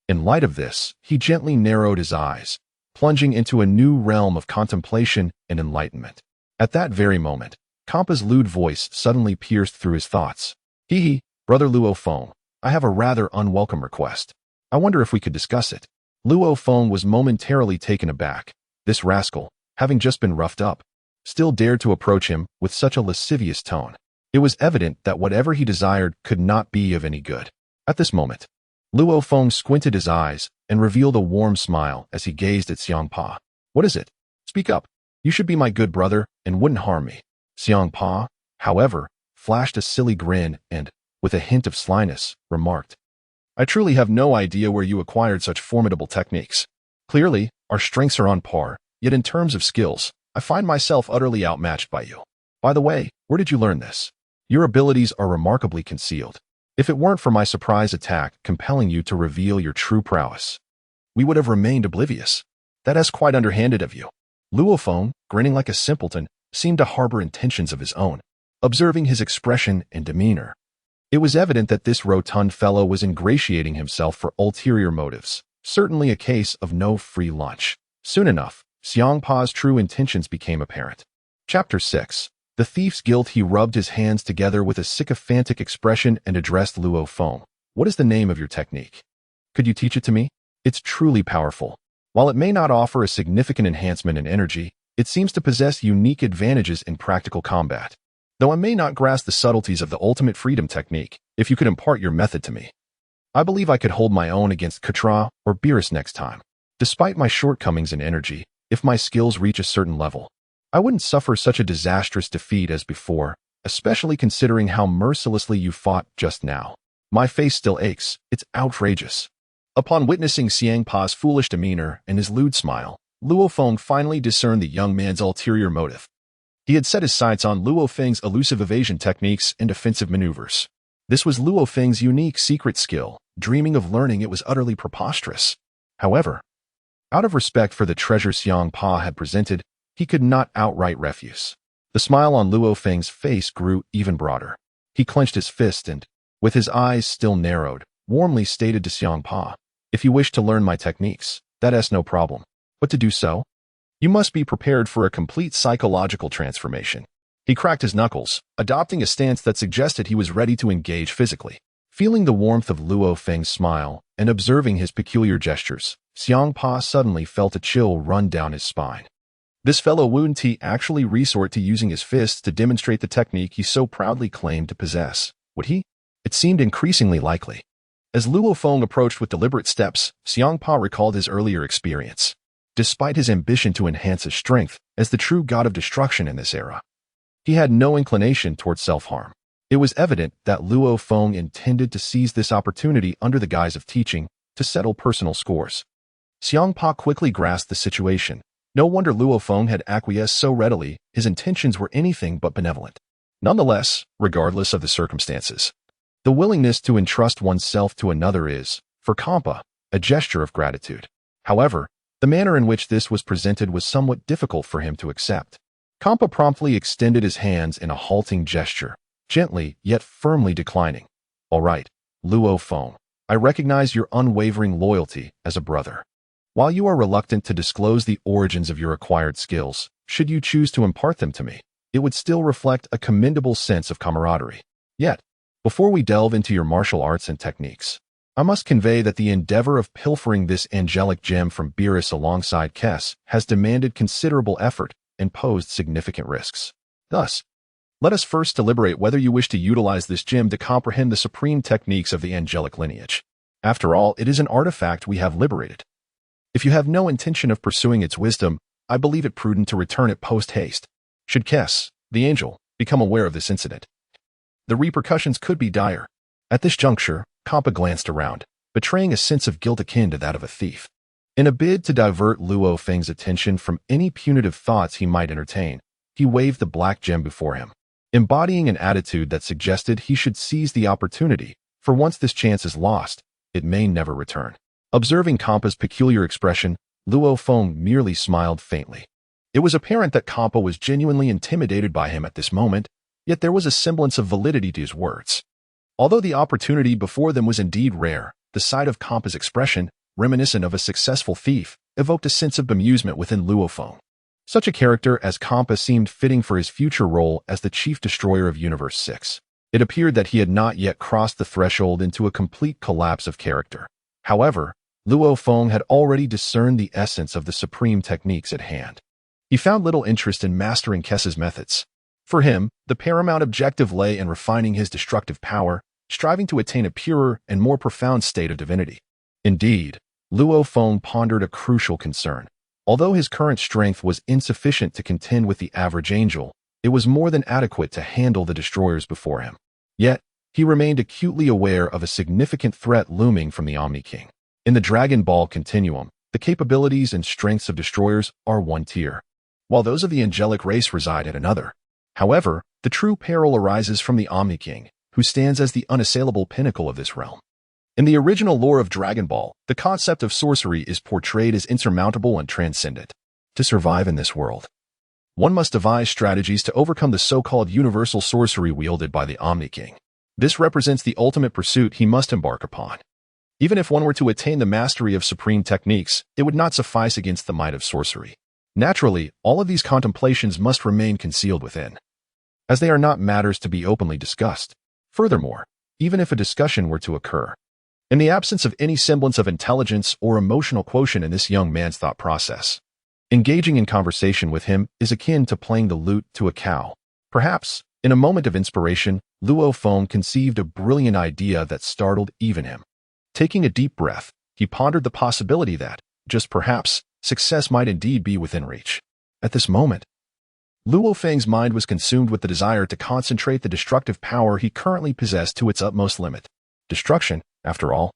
[SPEAKER 1] In light of this, he gently narrowed his eyes, plunging into a new realm of contemplation and enlightenment. At that very moment, Hmph's lewd voice suddenly pierced through his thoughts. Brother Luo Feng, I have a rather unwelcome request. I wonder if we could discuss it. Luo Feng was momentarily taken aback. This rascal, having just been roughed up, still dared to approach him with such a lascivious tone. It was evident that whatever he desired could not be of any good. At this moment, Luo Feng squinted his eyes and revealed a warm smile as he gazed at Hmph. What is it? Speak up. You should be my good brother and wouldn't harm me. Hmph, however, flashed a silly grin and, with a hint of slyness, remarked, I truly have no idea where you acquired such formidable techniques. Clearly, our strengths are on par. Yet in terms of skills, I find myself utterly outmatched by you. By the way, where did you learn this? Your abilities are remarkably concealed. If it weren't for my surprise attack compelling you to reveal your true prowess, we would have remained oblivious. That is quite underhanded of you. Luo Feng, grinning like a simpleton, seemed to harbor intentions of his own. Observing his expression and demeanor, it was evident that this rotund fellow was ingratiating himself for ulterior motives, certainly a case of no free lunch. Soon enough, Hmph's true intentions became apparent. Chapter 6. The Thief's Guilt. He rubbed his hands together with a sycophantic expression and addressed Luo Feng. What is the name of your technique? Could you teach it to me? It's truly powerful. While it may not offer a significant enhancement in energy, it seems to possess unique advantages in practical combat. Though I may not grasp the subtleties of the ultimate freedom technique, if you could impart your method to me, I believe I could hold my own against Hmph or Beerus next time. Despite my shortcomings in energy, if my skills reach a certain level, I wouldn't suffer such a disastrous defeat as before, especially considering how mercilessly you fought just now. My face still aches. It's outrageous. Upon witnessing Hmph's foolish demeanor and his lewd smile, Luo Feng finally discerned the young man's ulterior motive. He had set his sights on Luo Feng's elusive evasion techniques and offensive maneuvers. This was Luo Feng's unique secret skill. Dreaming of learning it was utterly preposterous. However, out of respect for the treasure Hmph had presented, he could not outright refuse. The smile on Luo Feng's face grew even broader. He clenched his fist and, with his eyes still narrowed, warmly stated to Hmph, if you wish to learn my techniques, that is no problem. But to do so, you must be prepared for a complete psychological transformation. He cracked his knuckles, adopting a stance that suggested he was ready to engage physically. Feeling the warmth of Luo Feng's smile and observing his peculiar gestures, Hmph suddenly felt a chill run down his spine. This fellow wouldn't he actually resort to using his fists to demonstrate the technique he so proudly claimed to possess? Would he? It seemed increasingly likely. As Luo Feng approached with deliberate steps, Hmph recalled his earlier experience. Despite his ambition to enhance his strength as the true god of destruction in this era, he had no inclination towards self-harm. It was evident that Luo Feng intended to seize this opportunity under the guise of teaching to settle personal scores. Hmph quickly grasped the situation. No wonder Luo Feng had acquiesced so readily. His intentions were anything but benevolent. Nonetheless, regardless of the circumstances, the willingness to entrust oneself to another is, for Hmph, a gesture of gratitude. However, the manner in which this was presented was somewhat difficult for him to accept. Hmph promptly extended his hands in a halting gesture, gently yet firmly declining. All right, Luo Feng, I recognize your unwavering loyalty as a brother. While you are reluctant to disclose the origins of your acquired skills, should you choose to impart them to me, it would still reflect a commendable sense of camaraderie. Yet, before we delve into your martial arts and techniques, I must convey that the endeavor of pilfering this angelic gem from Beerus alongside Hmph has demanded considerable effort and posed significant risks. Thus, let us first deliberate whether you wish to utilize this gem to comprehend the supreme techniques of the angelic lineage. After all, it is an artifact we have liberated. If you have no intention of pursuing its wisdom, I believe it prudent to return it post-haste. Should Kes, the angel, become aware of this incident, the repercussions could be dire. At this juncture, Hmph glanced around, betraying a sense of guilt akin to that of a thief. In a bid to divert Luo Feng's attention from any punitive thoughts he might entertain, he waved the black gem before him, embodying an attitude that suggested he should seize the opportunity, for once this chance is lost, it may never return. Observing Hmph's peculiar expression, Luo Feng merely smiled faintly. It was apparent that Hmph was genuinely intimidated by him at this moment, yet there was a semblance of validity to his words. Although the opportunity before them was indeed rare, the sight of Hmph's expression, reminiscent of a successful thief, evoked a sense of bemusement within Luo Feng. Such a character as Hmph seemed fitting for his future role as the chief destroyer of Universe 6. It appeared that he had not yet crossed the threshold into a complete collapse of character. However, Luo Feng had already discerned the essence of the supreme techniques at hand. He found little interest in mastering Kes's methods. For him, the paramount objective lay in refining his destructive power, striving to attain a purer and more profound state of divinity. Indeed, Luo Feng pondered a crucial concern. Although his current strength was insufficient to contend with the average angel, it was more than adequate to handle the destroyers before him. Yet, he remained acutely aware of a significant threat looming from the Omni King. In the Dragon Ball continuum, the capabilities and strengths of destroyers are one tier, while those of the angelic race reside at another. However, the true peril arises from the Omni King, who stands as the unassailable pinnacle of this realm. In the original lore of Dragon Ball, the concept of sorcery is portrayed as insurmountable and transcendent. To survive in this world, one must devise strategies to overcome the so-called universal sorcery wielded by the Omni King. This represents the ultimate pursuit he must embark upon. Even if one were to attain the mastery of supreme techniques, it would not suffice against the might of sorcery. Naturally, all of these contemplations must remain concealed within, as they are not matters to be openly discussed. Furthermore, even if a discussion were to occur, in the absence of any semblance of intelligence or emotional quotient in this young man's thought process, engaging in conversation with him is akin to playing the lute to a cow. Perhaps, in a moment of inspiration, Luo Feng conceived a brilliant idea that startled even him. Taking a deep breath, he pondered the possibility that, just perhaps, success might indeed be within reach. At this moment, Luo Feng's mind was consumed with the desire to concentrate the destructive power he currently possessed to its utmost limit. Destruction, after all,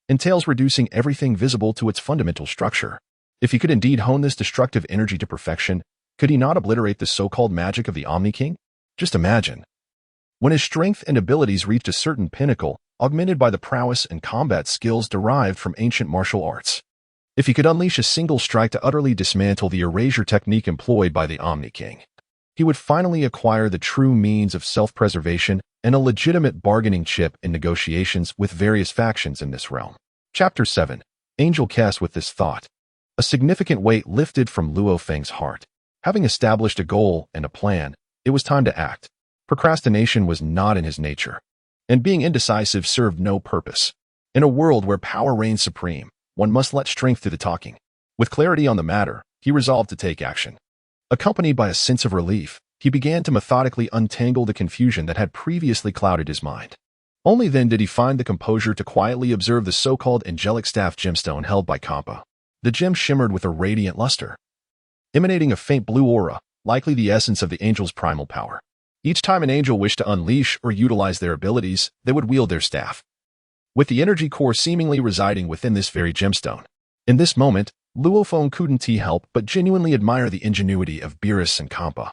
[SPEAKER 1] entails reducing everything visible to its fundamental structure. If he could indeed hone this destructive energy to perfection, could he not obliterate the so-called magic of the Omni King? Just imagine. When his strength and abilities reached a certain pinnacle, augmented by the prowess and combat skills derived from ancient martial arts. If he could unleash a single strike to utterly dismantle the erasure technique employed by the Omni King, he would finally acquire the true means of self-preservation and a legitimate bargaining chip in negotiations with various factions in this realm. Chapter 7. Angel Kes. With this thought, a significant weight lifted from Luo Feng's heart. Having established a goal and a plan, it was time to act. Procrastination was not in his nature, and being indecisive served no purpose. In a world where power reigns supreme, one must let strength do the talking. With clarity on the matter, he resolved to take action. Accompanied by a sense of relief, he began to methodically untangle the confusion that had previously clouded his mind. Only then did he find the composure to quietly observe the so-called angelic staff gemstone held by Hmph. The gem shimmered with a radiant luster, emanating a faint blue aura, likely the essence of the angel's primal power. Each time an angel wished to unleash or utilize their abilities, they would wield their staff, with the energy core seemingly residing within this very gemstone. In this moment, Luo Feng couldn't help but genuinely admire the ingenuity of Beerus and Hmph,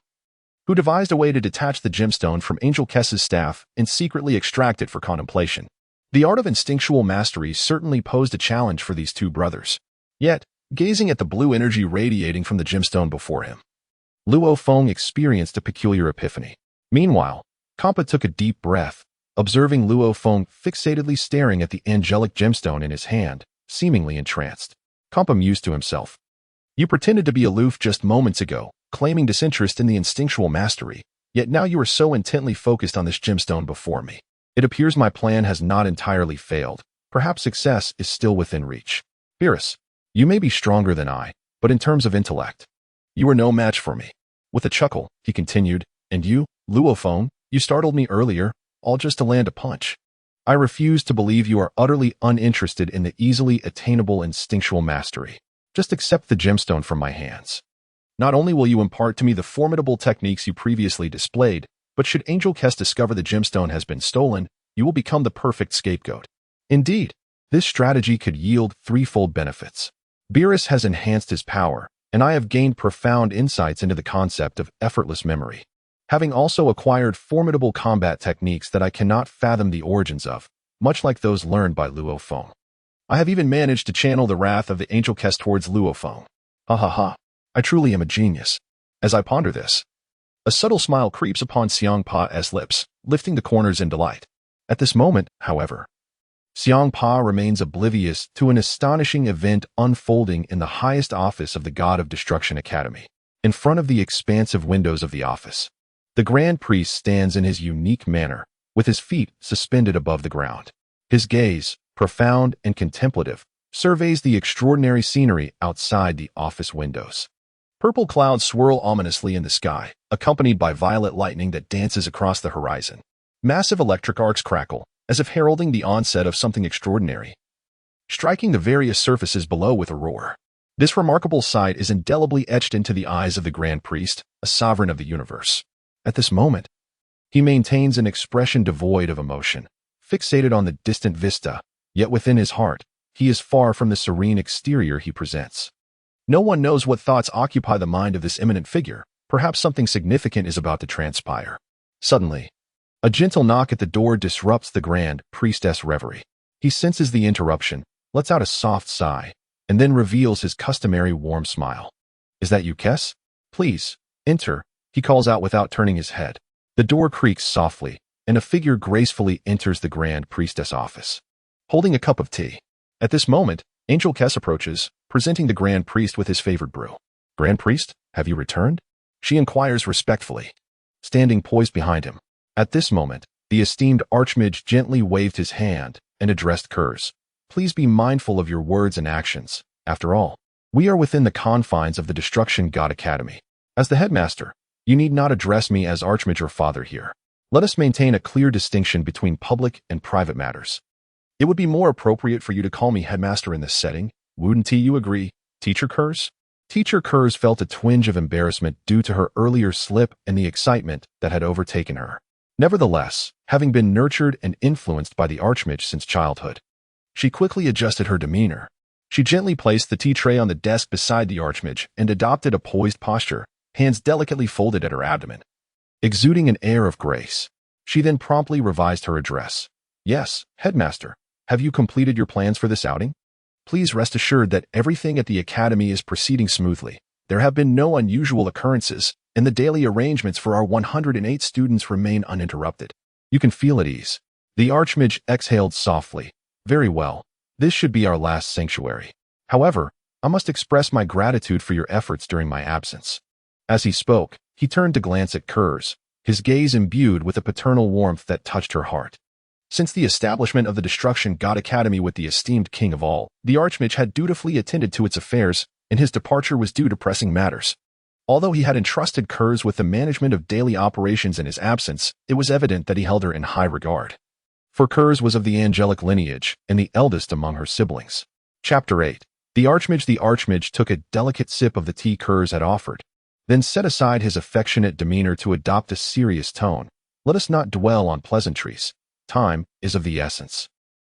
[SPEAKER 1] who devised a way to detach the gemstone from Angel Kes's staff and secretly extract it for contemplation. The art of instinctual mastery certainly posed a challenge for these two brothers. Yet, gazing at the blue energy radiating from the gemstone before him, Luo Feng experienced a peculiar epiphany. Meanwhile, Hmph took a deep breath, observing Luo Feng fixatedly staring at the angelic gemstone in his hand, seemingly entranced. Hmph mused to himself. You pretended to be aloof just moments ago, claiming disinterest in the instinctual mastery, yet now you are so intently focused on this gemstone before me. It appears my plan has not entirely failed. Perhaps success is still within reach. Beerus, you may be stronger than I, but in terms of intellect, you are no match for me. With a chuckle, he continued, and you, Luo Feng, you startled me earlier, all just to land a punch. I refuse to believe you are utterly uninterested in the easily attainable instinctual mastery. Just accept the gemstone from my hands. Not only will you impart to me the formidable techniques you previously displayed, but should Hmph discover the gemstone has been stolen, you will become the perfect scapegoat. Indeed, this strategy could yield threefold benefits. Beerus has enhanced his power, and I have gained profound insights into the concept of effortless memory, having also acquired formidable combat techniques that I cannot fathom the origins of, much like those learned by Luo Feng. I have even managed to channel the wrath of the Hmph towards Luo Feng. Ha ha ha. I truly am a genius. As I ponder this, a subtle smile creeps upon Hmph's lips, lifting the corners in delight. At this moment, however, Hmph remains oblivious to an astonishing event unfolding in the highest office of the God of Destruction Academy. In front of the expansive windows of the office, the Grand Priest stands in his unique manner, with his feet suspended above the ground. His gaze, profound and contemplative, surveys the extraordinary scenery outside the office windows. Purple clouds swirl ominously in the sky, accompanied by violet lightning that dances across the horizon. Massive electric arcs crackle, as if heralding the onset of something extraordinary, striking the various surfaces below with a roar. This remarkable sight is indelibly etched into the eyes of the Grand Priest, a sovereign of the universe. At this moment, he maintains an expression devoid of emotion, fixated on the distant vista, yet within his heart, he is far from the serene exterior he presents. No one knows what thoughts occupy the mind of this eminent figure. Perhaps something significant is about to transpire. Suddenly, a gentle knock at the door disrupts the Grand Priestess' reverie. He senses the interruption, lets out a soft sigh, and then reveals his customary warm smile. "Is that you, Kess? Please, enter," he calls out without turning his head. The door creaks softly, and a figure gracefully enters the Grand Priestess' office, holding a cup of tea. At this moment, Hmph approaches, presenting the Grand Priest with his favorite brew. "Grand Priest, have you returned?" she inquires respectfully, standing poised behind him. At this moment, the esteemed Archmage gently waved his hand and addressed Kurz. "Please be mindful of your words and actions. After all, we are within the confines of the Destruction God Academy. As the headmaster, you need not address me as Archmage or father here. Let us maintain a clear distinction between public and private matters. It would be more appropriate for you to call me headmaster in this setting. Wouldn't you agree, Teacher Kurz?" Teacher Kurz felt a twinge of embarrassment due to her earlier slip and the excitement that had overtaken her. Nevertheless, having been nurtured and influenced by the Archmage since childhood, she quickly adjusted her demeanor. She gently placed the tea tray on the desk beside the Archmage and adopted a poised posture, hands delicately folded at her abdomen, exuding an air of grace. She then promptly revised her address. "Yes, headmaster. Have you completed your plans for this outing? Please rest assured that everything at the Academy is proceeding smoothly. There have been no unusual occurrences, and the daily arrangements for our 108 students remain uninterrupted. You can feel at ease." The Archmage exhaled softly. "Very well. This should be our last sanctuary. However, I must express my gratitude for your efforts during my absence." As he spoke, he turned to glance at Kurz, his gaze imbued with a paternal warmth that touched her heart. Since the establishment of the Destruction God Academy with the esteemed king of all, the Archmage had dutifully attended to its affairs, and his departure was due to pressing matters. Although he had entrusted Kurz with the management of daily operations in his absence, it was evident that he held her in high regard. For Kurz was of the angelic lineage, and the eldest among her siblings. Chapter 8. The Archmage took a delicate sip of the tea Kurz had offered, then set aside his affectionate demeanor to adopt a serious tone. "Let us not dwell on pleasantries. Time is of the essence,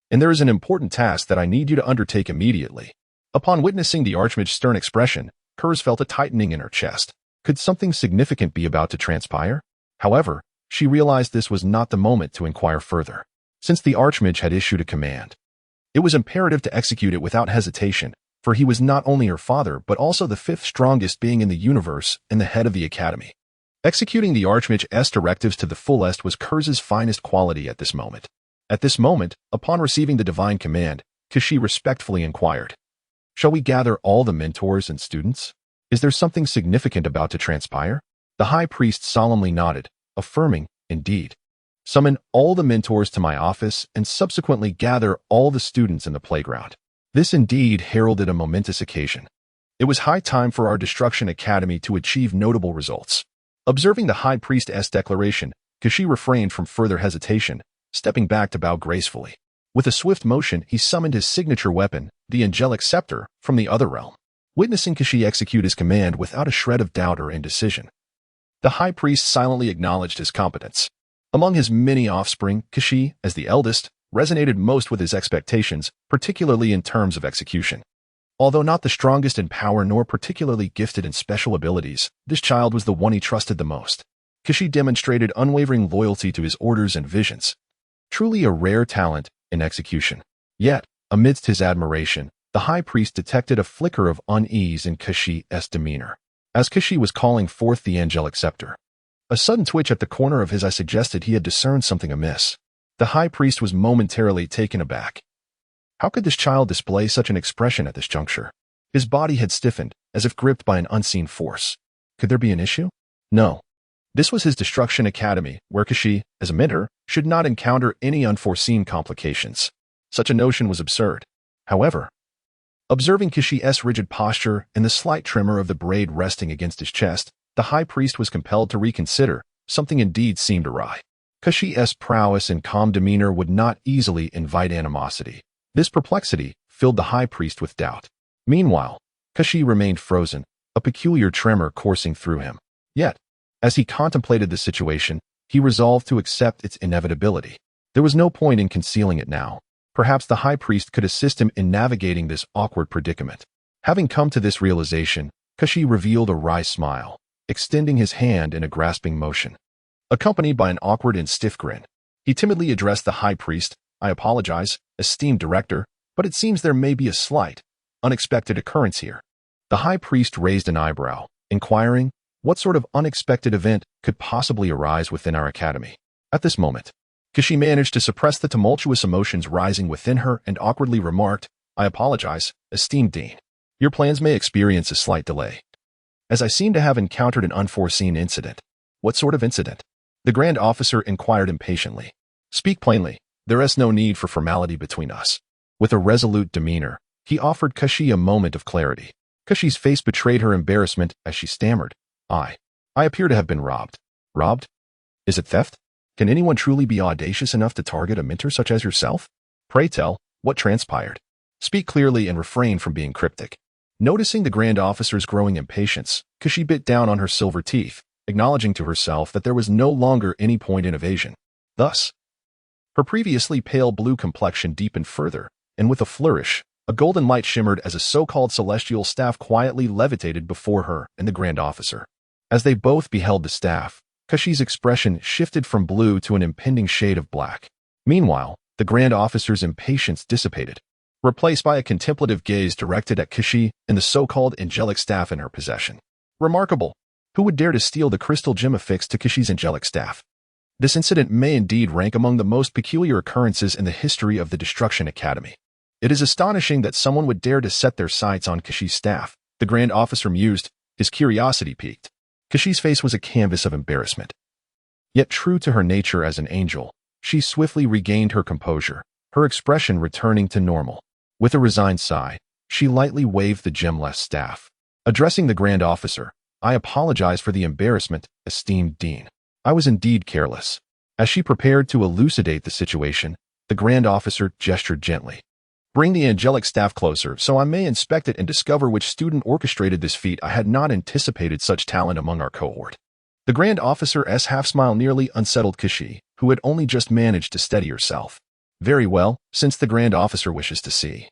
[SPEAKER 1] and there is an important task that I need you to undertake immediately." Upon witnessing the Archmage's stern expression, Kurz felt a tightening in her chest. Could something significant be about to transpire? However, she realized this was not the moment to inquire further. Since the Archmage had issued a command, it was imperative to execute it without hesitation, for he was not only her father but also the fifth strongest being in the universe and the head of the Academy. Executing the Archmage's directives to the fullest was Kurz's finest quality at this moment. At this moment, upon receiving the divine command, Kashi respectfully inquired, "Shall we gather all the mentors and students? Is there something significant about to transpire?" The High Priest solemnly nodded, affirming, "Indeed. Summon all the mentors to my office and subsequently gather all the students in the playground." This indeed heralded a momentous occasion. It was high time for our Destruction Academy to achieve notable results. Observing the High Priestess' declaration, Kashi refrained from further hesitation, stepping back to bow gracefully. With a swift motion, he summoned his signature weapon, the angelic scepter, from the other realm. witnessing Kashi execute his command without a shred of doubt or indecision. The high priest silently acknowledged his competence. Among his many offspring, Kashi, as the eldest, resonated most with his expectations, particularly in terms of execution. Although not the strongest in power nor particularly gifted in special abilities, this child was the one he trusted the most. Kashi demonstrated unwavering loyalty to his orders and visions. Truly a rare talent in execution. Yet, amidst his admiration, the high priest detected a flicker of unease in Kashi's demeanor. As Kashi was calling forth the angelic scepter, a sudden twitch at the corner of his eye suggested he had discerned something amiss. The high priest was momentarily taken aback. How could this child display such an expression at this juncture? His body had stiffened, as if gripped by an unseen force. Could there be an issue? No. This was his Destruction Academy, where Kashi, as a mentor, should not encounter any unforeseen complications. Such a notion was absurd. However, observing Kashi's rigid posture and the slight tremor of the braid resting against his chest, the high priest was compelled to reconsider. Something indeed seemed awry. Kashi's prowess and calm demeanor would not easily invite animosity. This perplexity filled the high priest with doubt. Meanwhile, Kashi remained frozen, a peculiar tremor coursing through him. Yet, as he contemplated the situation, he resolved to accept its inevitability. There was no point in concealing it now. Perhaps the high priest could assist him in navigating this awkward predicament. Having come to this realization, Kashi revealed a wry smile, extending his hand in a grasping motion. Accompanied by an awkward and stiff grin, he timidly addressed the high priest. I apologize, esteemed director, but it seems there may be a slight, unexpected occurrence here. The high priest raised an eyebrow, inquiring, what sort of unexpected event could possibly arise within our academy? At this moment, Kashi managed to suppress the tumultuous emotions rising within her and awkwardly remarked, I apologize, esteemed dean. Your plans may experience a slight delay, as I seem to have encountered an unforeseen incident. What sort of incident? The grand officer inquired impatiently. Speak plainly. There is no need for formality between us. With a resolute demeanor, he offered Kashi a moment of clarity. Kashi's face betrayed her embarrassment as she stammered. I appear to have been robbed. Robbed? Is it theft? Can anyone truly be audacious enough to target a mentor such as yourself? Pray tell, what transpired? Speak clearly and refrain from being cryptic. Noticing the grand officer's growing impatience, Kashi bit down on her silver teeth, acknowledging to herself that there was no longer any point in evasion. Thus, her previously pale blue complexion deepened further, and with a flourish, a golden light shimmered as a so-called celestial staff quietly levitated before her and the grand officer. As they both beheld the staff, Kashi's expression shifted from blue to an impending shade of black. Meanwhile, the grand officer's impatience dissipated, replaced by a contemplative gaze directed at Kashi and the so-called angelic staff in her possession. Remarkable! Who would dare to steal the crystal gem affixed to Kashi's angelic staff? This incident may indeed rank among the most peculiar occurrences in the history of the Destruction Academy. It is astonishing that someone would dare to set their sights on Kashi's staff, the grand officer mused, his curiosity piqued. Kashi's face was a canvas of embarrassment. Yet true to her nature as an angel, she swiftly regained her composure, her expression returning to normal. With a resigned sigh, she lightly waved the gemless staff. Addressing the grand officer, I apologize for the embarrassment, esteemed dean. I was indeed careless. As she prepared to elucidate the situation, the grand officer gestured gently. Bring the angelic staff closer so I may inspect it and discover which student orchestrated this feat. I had not anticipated such talent among our cohort. The grand officer's half-smile nearly unsettled Kashi, who had only just managed to steady herself. Very well, since the grand officer wishes to see.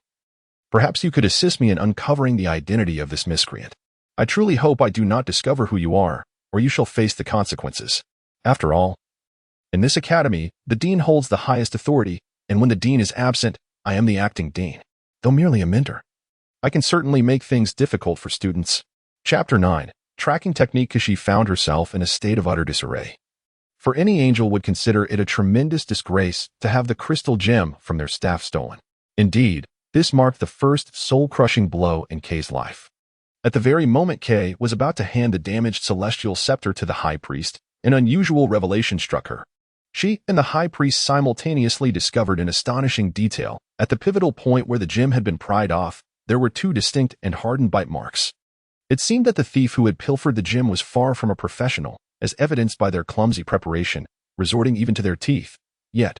[SPEAKER 1] Perhaps you could assist me in uncovering the identity of this miscreant. I truly hope I do not discover who you are, or you shall face the consequences. After all, in this academy, the dean holds the highest authority, and when the dean is absent, I am the acting dean. Though merely a mentor, I can certainly make things difficult for students. Chapter 9. Tracking Technique. Kashi found herself in a state of utter disarray. For any angel would consider it a tremendous disgrace to have the crystal gem from their staff stolen. Indeed, this marked the first soul-crushing blow in Kay's life. At the very moment Kay was about to hand the damaged celestial scepter to the high priest, an unusual revelation struck her. She and the high priest simultaneously discovered an astonishing detail. At the pivotal point where the gem had been pried off, there were two distinct and hardened bite marks. It seemed that the thief who had pilfered the gem was far from a professional, as evidenced by their clumsy preparation, resorting even to their teeth. Yet,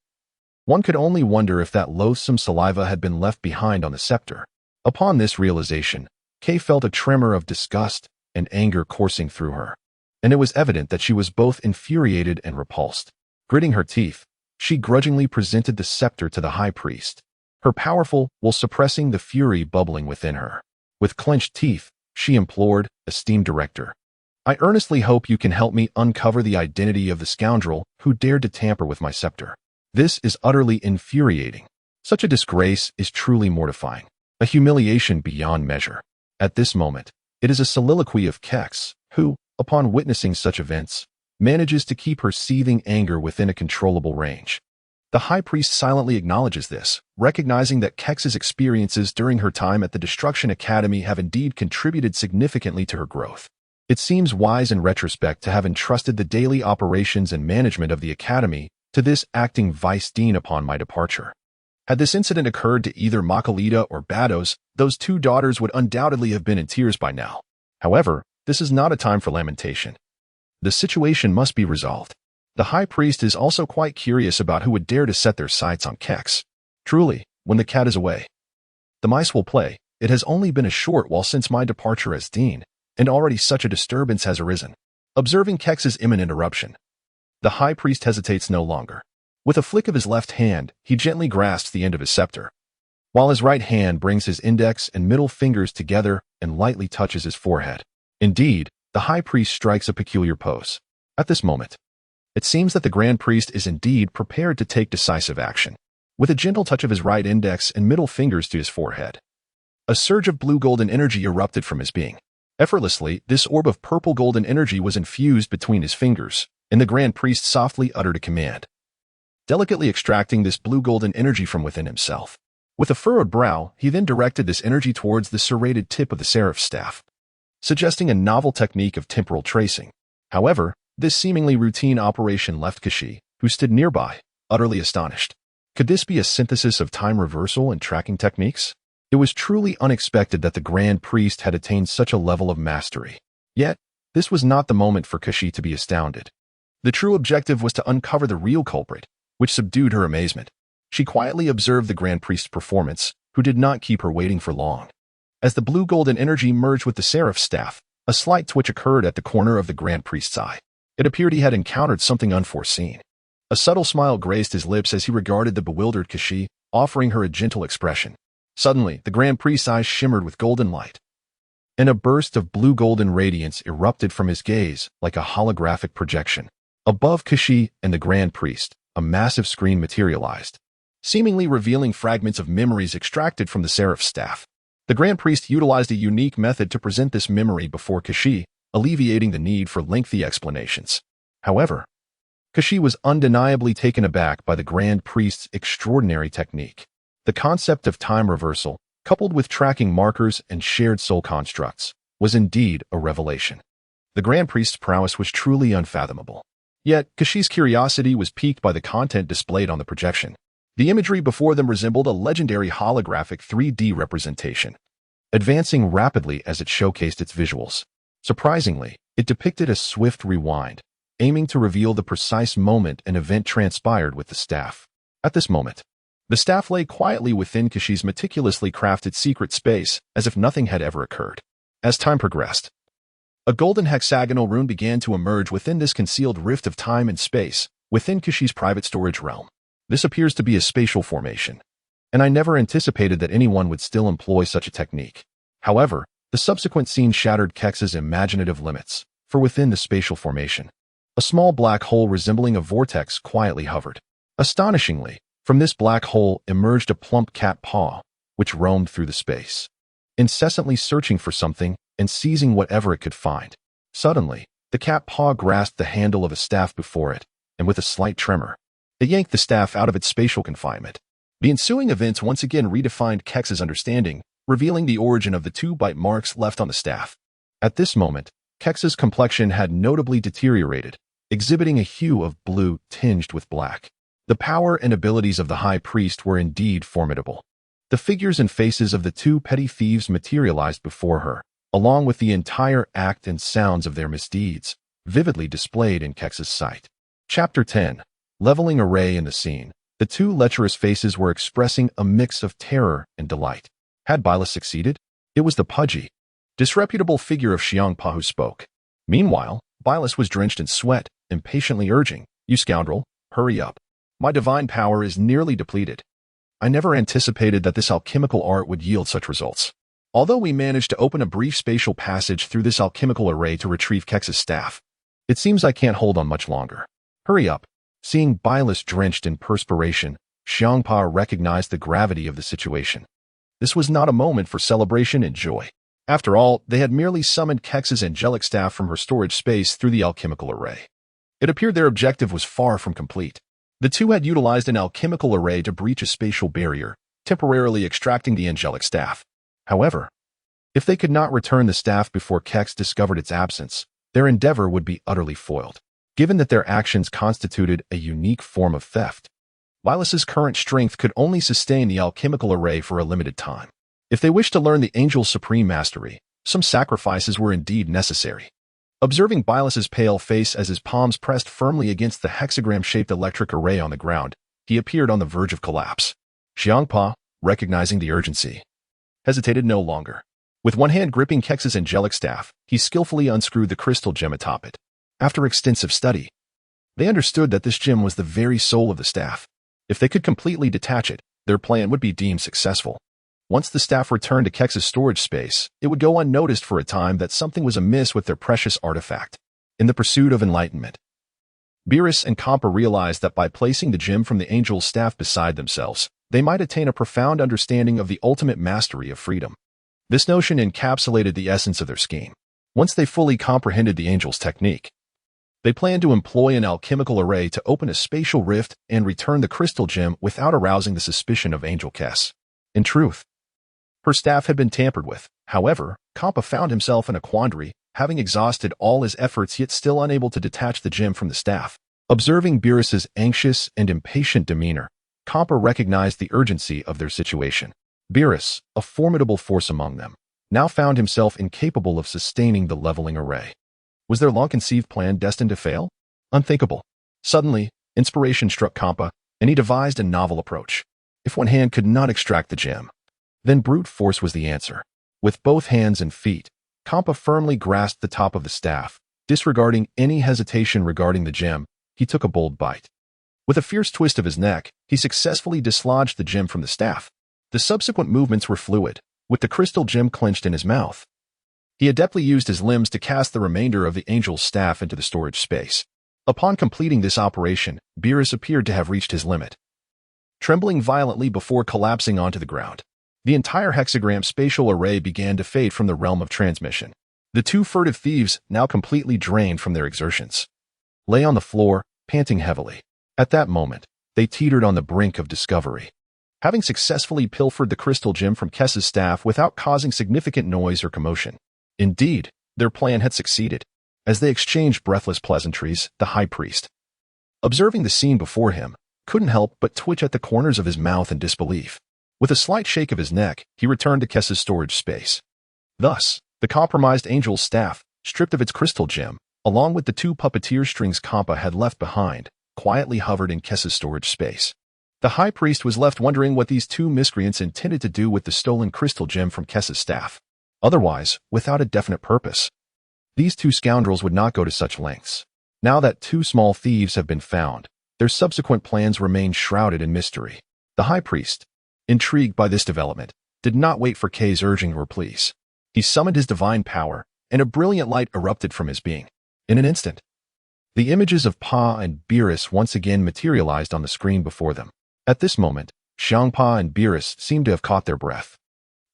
[SPEAKER 1] one could only wonder if that loathsome saliva had been left behind on the scepter. Upon this realization, Kay felt a tremor of disgust and anger coursing through her, and it was evident that she was both infuriated and repulsed. Gritting her teeth, she grudgingly presented the scepter to the high priest, her powerful while suppressing the fury bubbling within her. With clenched teeth, she implored, "Esteemed director, I earnestly hope you can help me uncover the identity of the scoundrel who dared to tamper with my scepter. This is utterly infuriating. Such a disgrace is truly mortifying, a humiliation beyond measure." At this moment, it is a soliloquy of Kex, who, upon witnessing such events, manages to keep her seething anger within a controllable range. The high priest silently acknowledges this, recognizing that Kex's experiences during her time at the Destruction Academy have indeed contributed significantly to her growth. It seems wise in retrospect to have entrusted the daily operations and management of the Academy to this acting vice dean upon my departure. Had this incident occurred to either Makalita or Bados, those two daughters would undoubtedly have been in tears by now. However, this is not a time for lamentation. The situation must be resolved. The high priest is also quite curious about who would dare to set their sights on Kex. Truly, when the cat is away, the mice will play. It has only been a short while since my departure as dean, and already such a disturbance has arisen. Observing Kex's imminent eruption, the high priest hesitates no longer. With a flick of his left hand, he gently grasps the end of his scepter, while his right hand brings his index and middle fingers together and lightly touches his forehead. Indeed, the high priest strikes a peculiar pose. At this moment, it seems that the grand priest is indeed prepared to take decisive action. With a gentle touch of his right index and middle fingers to his forehead, a surge of blue-golden energy erupted from his being. Effortlessly, this orb of purple-golden energy was infused between his fingers, and the grand priest softly uttered a command, delicately extracting this blue-golden energy from within himself. With a furrowed brow, he then directed this energy towards the serrated tip of the seraph's staff, suggesting a novel technique of temporal tracing. However, this seemingly routine operation left Kashi, who stood nearby, utterly astonished. Could this be a synthesis of time reversal and tracking techniques? It was truly unexpected that the grand priest had attained such a level of mastery. Yet, this was not the moment for Kashi to be astounded. The true objective was to uncover the real culprit, which subdued her amazement. She quietly observed the grand priest's performance, who did not keep her waiting for long. As the blue-golden energy merged with the seraph's staff, a slight twitch occurred at the corner of the grand priest's eye. It appeared he had encountered something unforeseen. A subtle smile graced his lips as he regarded the bewildered Kashi, offering her a gentle expression. Suddenly, the grand priest's eyes shimmered with golden light, and a burst of blue-golden radiance erupted from his gaze like a holographic projection. Above Kashi and the grand priest, a massive screen materialized, seemingly revealing fragments of memories extracted from the seraph's staff. The grand priest utilized a unique method to present this memory before Kashi, alleviating the need for lengthy explanations. However, Kashi was undeniably taken aback by the grand priest's extraordinary technique. The concept of time reversal, coupled with tracking markers and shared soul constructs, was indeed a revelation. The grand priest's prowess was truly unfathomable. Yet, Kashi's curiosity was piqued by the content displayed on the projection. The imagery before them resembled a legendary holographic 3D representation, advancing rapidly as it showcased its visuals. Surprisingly, it depicted a swift rewind, aiming to reveal the precise moment an event transpired with the staff. At this moment, the staff lay quietly within Kashi's meticulously crafted secret space, as if nothing had ever occurred. As time progressed, a golden hexagonal rune began to emerge within this concealed rift of time and space, within Kashi's private storage realm. This appears to be a spatial formation, and I never anticipated that anyone would still employ such a technique. However, the subsequent scene shattered Kex's imaginative limits, for within the spatial formation, a small black hole resembling a vortex quietly hovered. Astonishingly, from this black hole emerged a plump cat paw, which roamed through the space, incessantly searching for something and seizing whatever it could find. Suddenly, the cat paw grasped the handle of a staff before it, and with a slight tremor, it yanked the staff out of its spatial confinement. The ensuing events once again redefined Kex's understanding, revealing the origin of the 2 bite marks left on the staff. At this moment, Kex's complexion had notably deteriorated, exhibiting a hue of blue tinged with black. The power and abilities of the high priest were indeed formidable. The figures and faces of the 2 petty thieves materialized before her, along with the entire act and sounds of their misdeeds, vividly displayed in Kex's sight. Chapter 10. Leveling array in the scene. The 2 lecherous faces were expressing a mix of terror and delight. Had Bila succeeded? It was the pudgy, disreputable figure of Hmph who spoke. Meanwhile, Beerus was drenched in sweat, impatiently urging, "You scoundrel, hurry up. My divine power is nearly depleted. I never anticipated that this alchemical art would yield such results. Although we managed to open a brief spatial passage through this alchemical array to retrieve Kex's staff, it seems I can't hold on much longer. Hurry up." Seeing Beerus drenched in perspiration, Hmph recognized the gravity of the situation. This was not a moment for celebration and joy. After all, they had merely summoned Kex's angelic staff from her storage space through the alchemical array. It appeared their objective was far from complete. The two had utilized an alchemical array to breach a spatial barrier, temporarily extracting the angelic staff. However, if they could not return the staff before Kex discovered its absence, their endeavor would be utterly foiled. Given that their actions constituted a unique form of theft, Beerus's current strength could only sustain the alchemical array for a limited time. If they wished to learn the angel's supreme mastery, some sacrifices were indeed necessary. Observing Beerus's pale face as his palms pressed firmly against the hexagram-shaped electric array on the ground, he appeared on the verge of collapse. Hmph, recognizing the urgency, hesitated no longer. With one hand gripping Kex's angelic staff, he skillfully unscrewed the crystal gem atop it. After extensive study, they understood that this gem was the very soul of the staff. If they could completely detach it, their plan would be deemed successful. Once the staff returned to Kex's storage space, it would go unnoticed for a time that something was amiss with their precious artifact. In the pursuit of enlightenment, Beerus and Hmph realized that by placing the gem from the angel's staff beside themselves, they might attain a profound understanding of the ultimate mastery of freedom. This notion encapsulated the essence of their scheme. Once they fully comprehended the angel's technique, they planned to employ an alchemical array to open a spatial rift and return the crystal gem without arousing the suspicion of Angel Kes. In truth, her staff had been tampered with. However, Hmph found himself in a quandary, having exhausted all his efforts yet still unable to detach the gem from the staff. Observing Beerus's anxious and impatient demeanor, Hmph recognized the urgency of their situation. Beerus, a formidable force among them, now found himself incapable of sustaining the leveling array. Was their long-conceived plan destined to fail? Unthinkable. Suddenly, inspiration struck Hmph, and he devised a novel approach. If one hand could not extract the gem, then brute force was the answer. With both hands and feet, Hmph firmly grasped the top of the staff. Disregarding any hesitation regarding the gem, he took a bold bite. With a fierce twist of his neck, he successfully dislodged the gem from the staff. The subsequent movements were fluid, with the crystal gem clenched in his mouth. He adeptly used his limbs to cast the remainder of the angel's staff into the storage space. Upon completing this operation, Beerus appeared to have reached his limit, trembling violently before collapsing onto the ground. The entire hexagram spatial array began to fade from the realm of transmission. The two furtive thieves, now completely drained from their exertions, lay on the floor, panting heavily. At that moment, they teetered on the brink of discovery. Having successfully pilfered the crystal gem from Kes's staff without causing significant noise or commotion. Indeed, their plan had succeeded. As they exchanged breathless pleasantries, the high priest, observing the scene before him, couldn't help but twitch at the corners of his mouth in disbelief. With a slight shake of his neck, he returned to Kes's storage space. Thus, the compromised angel's staff, stripped of its crystal gem, along with the two puppeteer strings Hmph had left behind, quietly hovered in Kes's storage space. The high priest was left wondering what these two miscreants intended to do with the stolen crystal gem from Kes's staff. Otherwise, without a definite purpose, these two scoundrels would not go to such lengths. Now that two small thieves have been found, their subsequent plans remain shrouded in mystery. The high priest, intrigued by this development, did not wait for K's urging or pleas. He summoned his divine power, and a brilliant light erupted from his being. In an instant, the images of Pa and Beerus once again materialized on the screen before them. At this moment, Hmph and Beerus seemed to have caught their breath.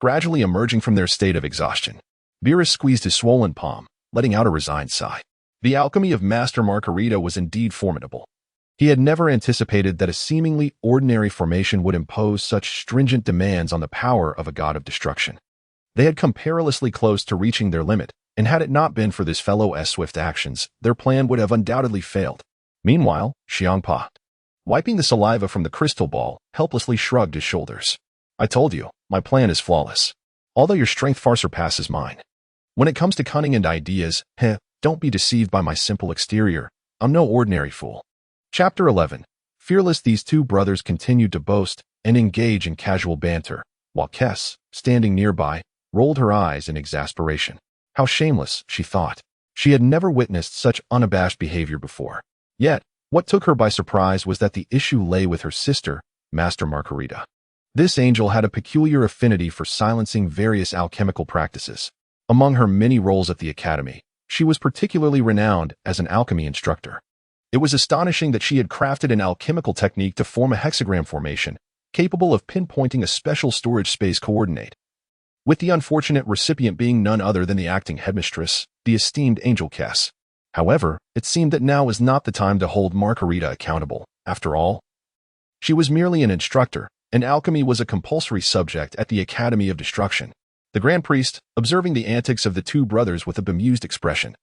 [SPEAKER 1] Gradually emerging from their state of exhaustion, Beerus squeezed his swollen palm, letting out a resigned sigh. The alchemy of Master Margarita was indeed formidable. He had never anticipated that a seemingly ordinary formation would impose such stringent demands on the power of a god of destruction. They had come perilously close to reaching their limit, and had it not been for this fellow's swift actions, their plan would have undoubtedly failed. Meanwhile, Hmph, wiping the saliva from the crystal ball, helplessly shrugged his shoulders. I told you, my plan is flawless. Although your strength far surpasses mine. When it comes to cunning and ideas, don't be deceived by my simple exterior. I'm no ordinary fool. Chapter 11. Fearless, these two brothers continued to boast and engage in casual banter, while Kes, standing nearby, rolled her eyes in exasperation. How shameless, she thought. She had never witnessed such unabashed behavior before. Yet, what took her by surprise was that the issue lay with her sister, Master Margarita. This angel had a peculiar affinity for silencing various alchemical practices. Among her many roles at the academy, she was particularly renowned as an alchemy instructor. It was astonishing that she had crafted an alchemical technique to form a hexagram formation, capable of pinpointing a special storage space coordinate, with the unfortunate recipient being none other than the acting headmistress, the esteemed Angel Kess. However, it seemed that now was not the time to hold Margarita accountable. After all, she was merely an instructor, and alchemy was a compulsory subject at the Academy of Destruction. The Grand Priest, observing the antics of the two brothers with a bemused expression,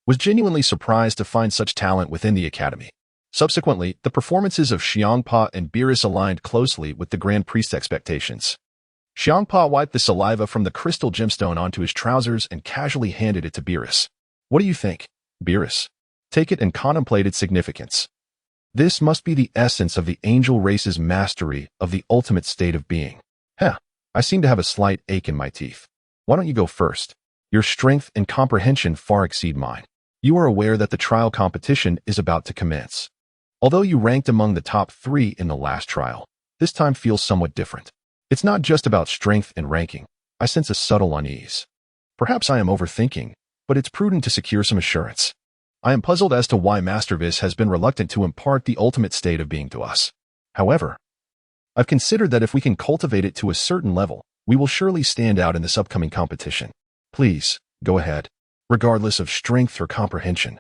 [SPEAKER 1] was genuinely surprised to find such talent within the Academy. Subsequently, the performances of Hmph and Beerus aligned closely with the Grand Priest's expectations. Hmph wiped the saliva from the crystal gemstone onto his trousers and casually handed it to Beerus. "What do you think, Beerus?" "Take it and contemplate its significance. This must be the essence of the angel race's mastery of the ultimate state of being." I seem to have a slight ache in my teeth. "Why don't you go first? Your strength and comprehension far exceed mine. You are aware that the trial competition is about to commence. Although you ranked among the top 3 in the last trial, this time feels somewhat different. It's not just about strength and ranking. I sense a subtle unease. Perhaps I am overthinking, but it's prudent to secure some assurance. I am puzzled as to why Master Whis has been reluctant to impart the ultimate state of being to us. However, I've considered that if we can cultivate it to a certain level, we will surely stand out in this upcoming competition. Please, go ahead, regardless of strength or comprehension.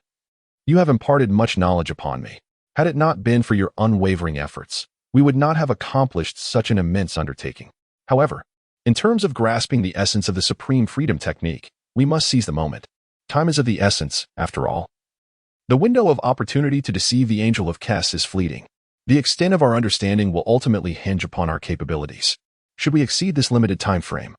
[SPEAKER 1] You have imparted much knowledge upon me. Had it not been for your unwavering efforts, we would not have accomplished such an immense undertaking. However, in terms of grasping the essence of the supreme freedom technique, we must seize the moment. Time is of the essence, after all. The window of opportunity to deceive the Angel of Kess is fleeting. The extent of our understanding will ultimately hinge upon our capabilities. Should we exceed this limited time frame,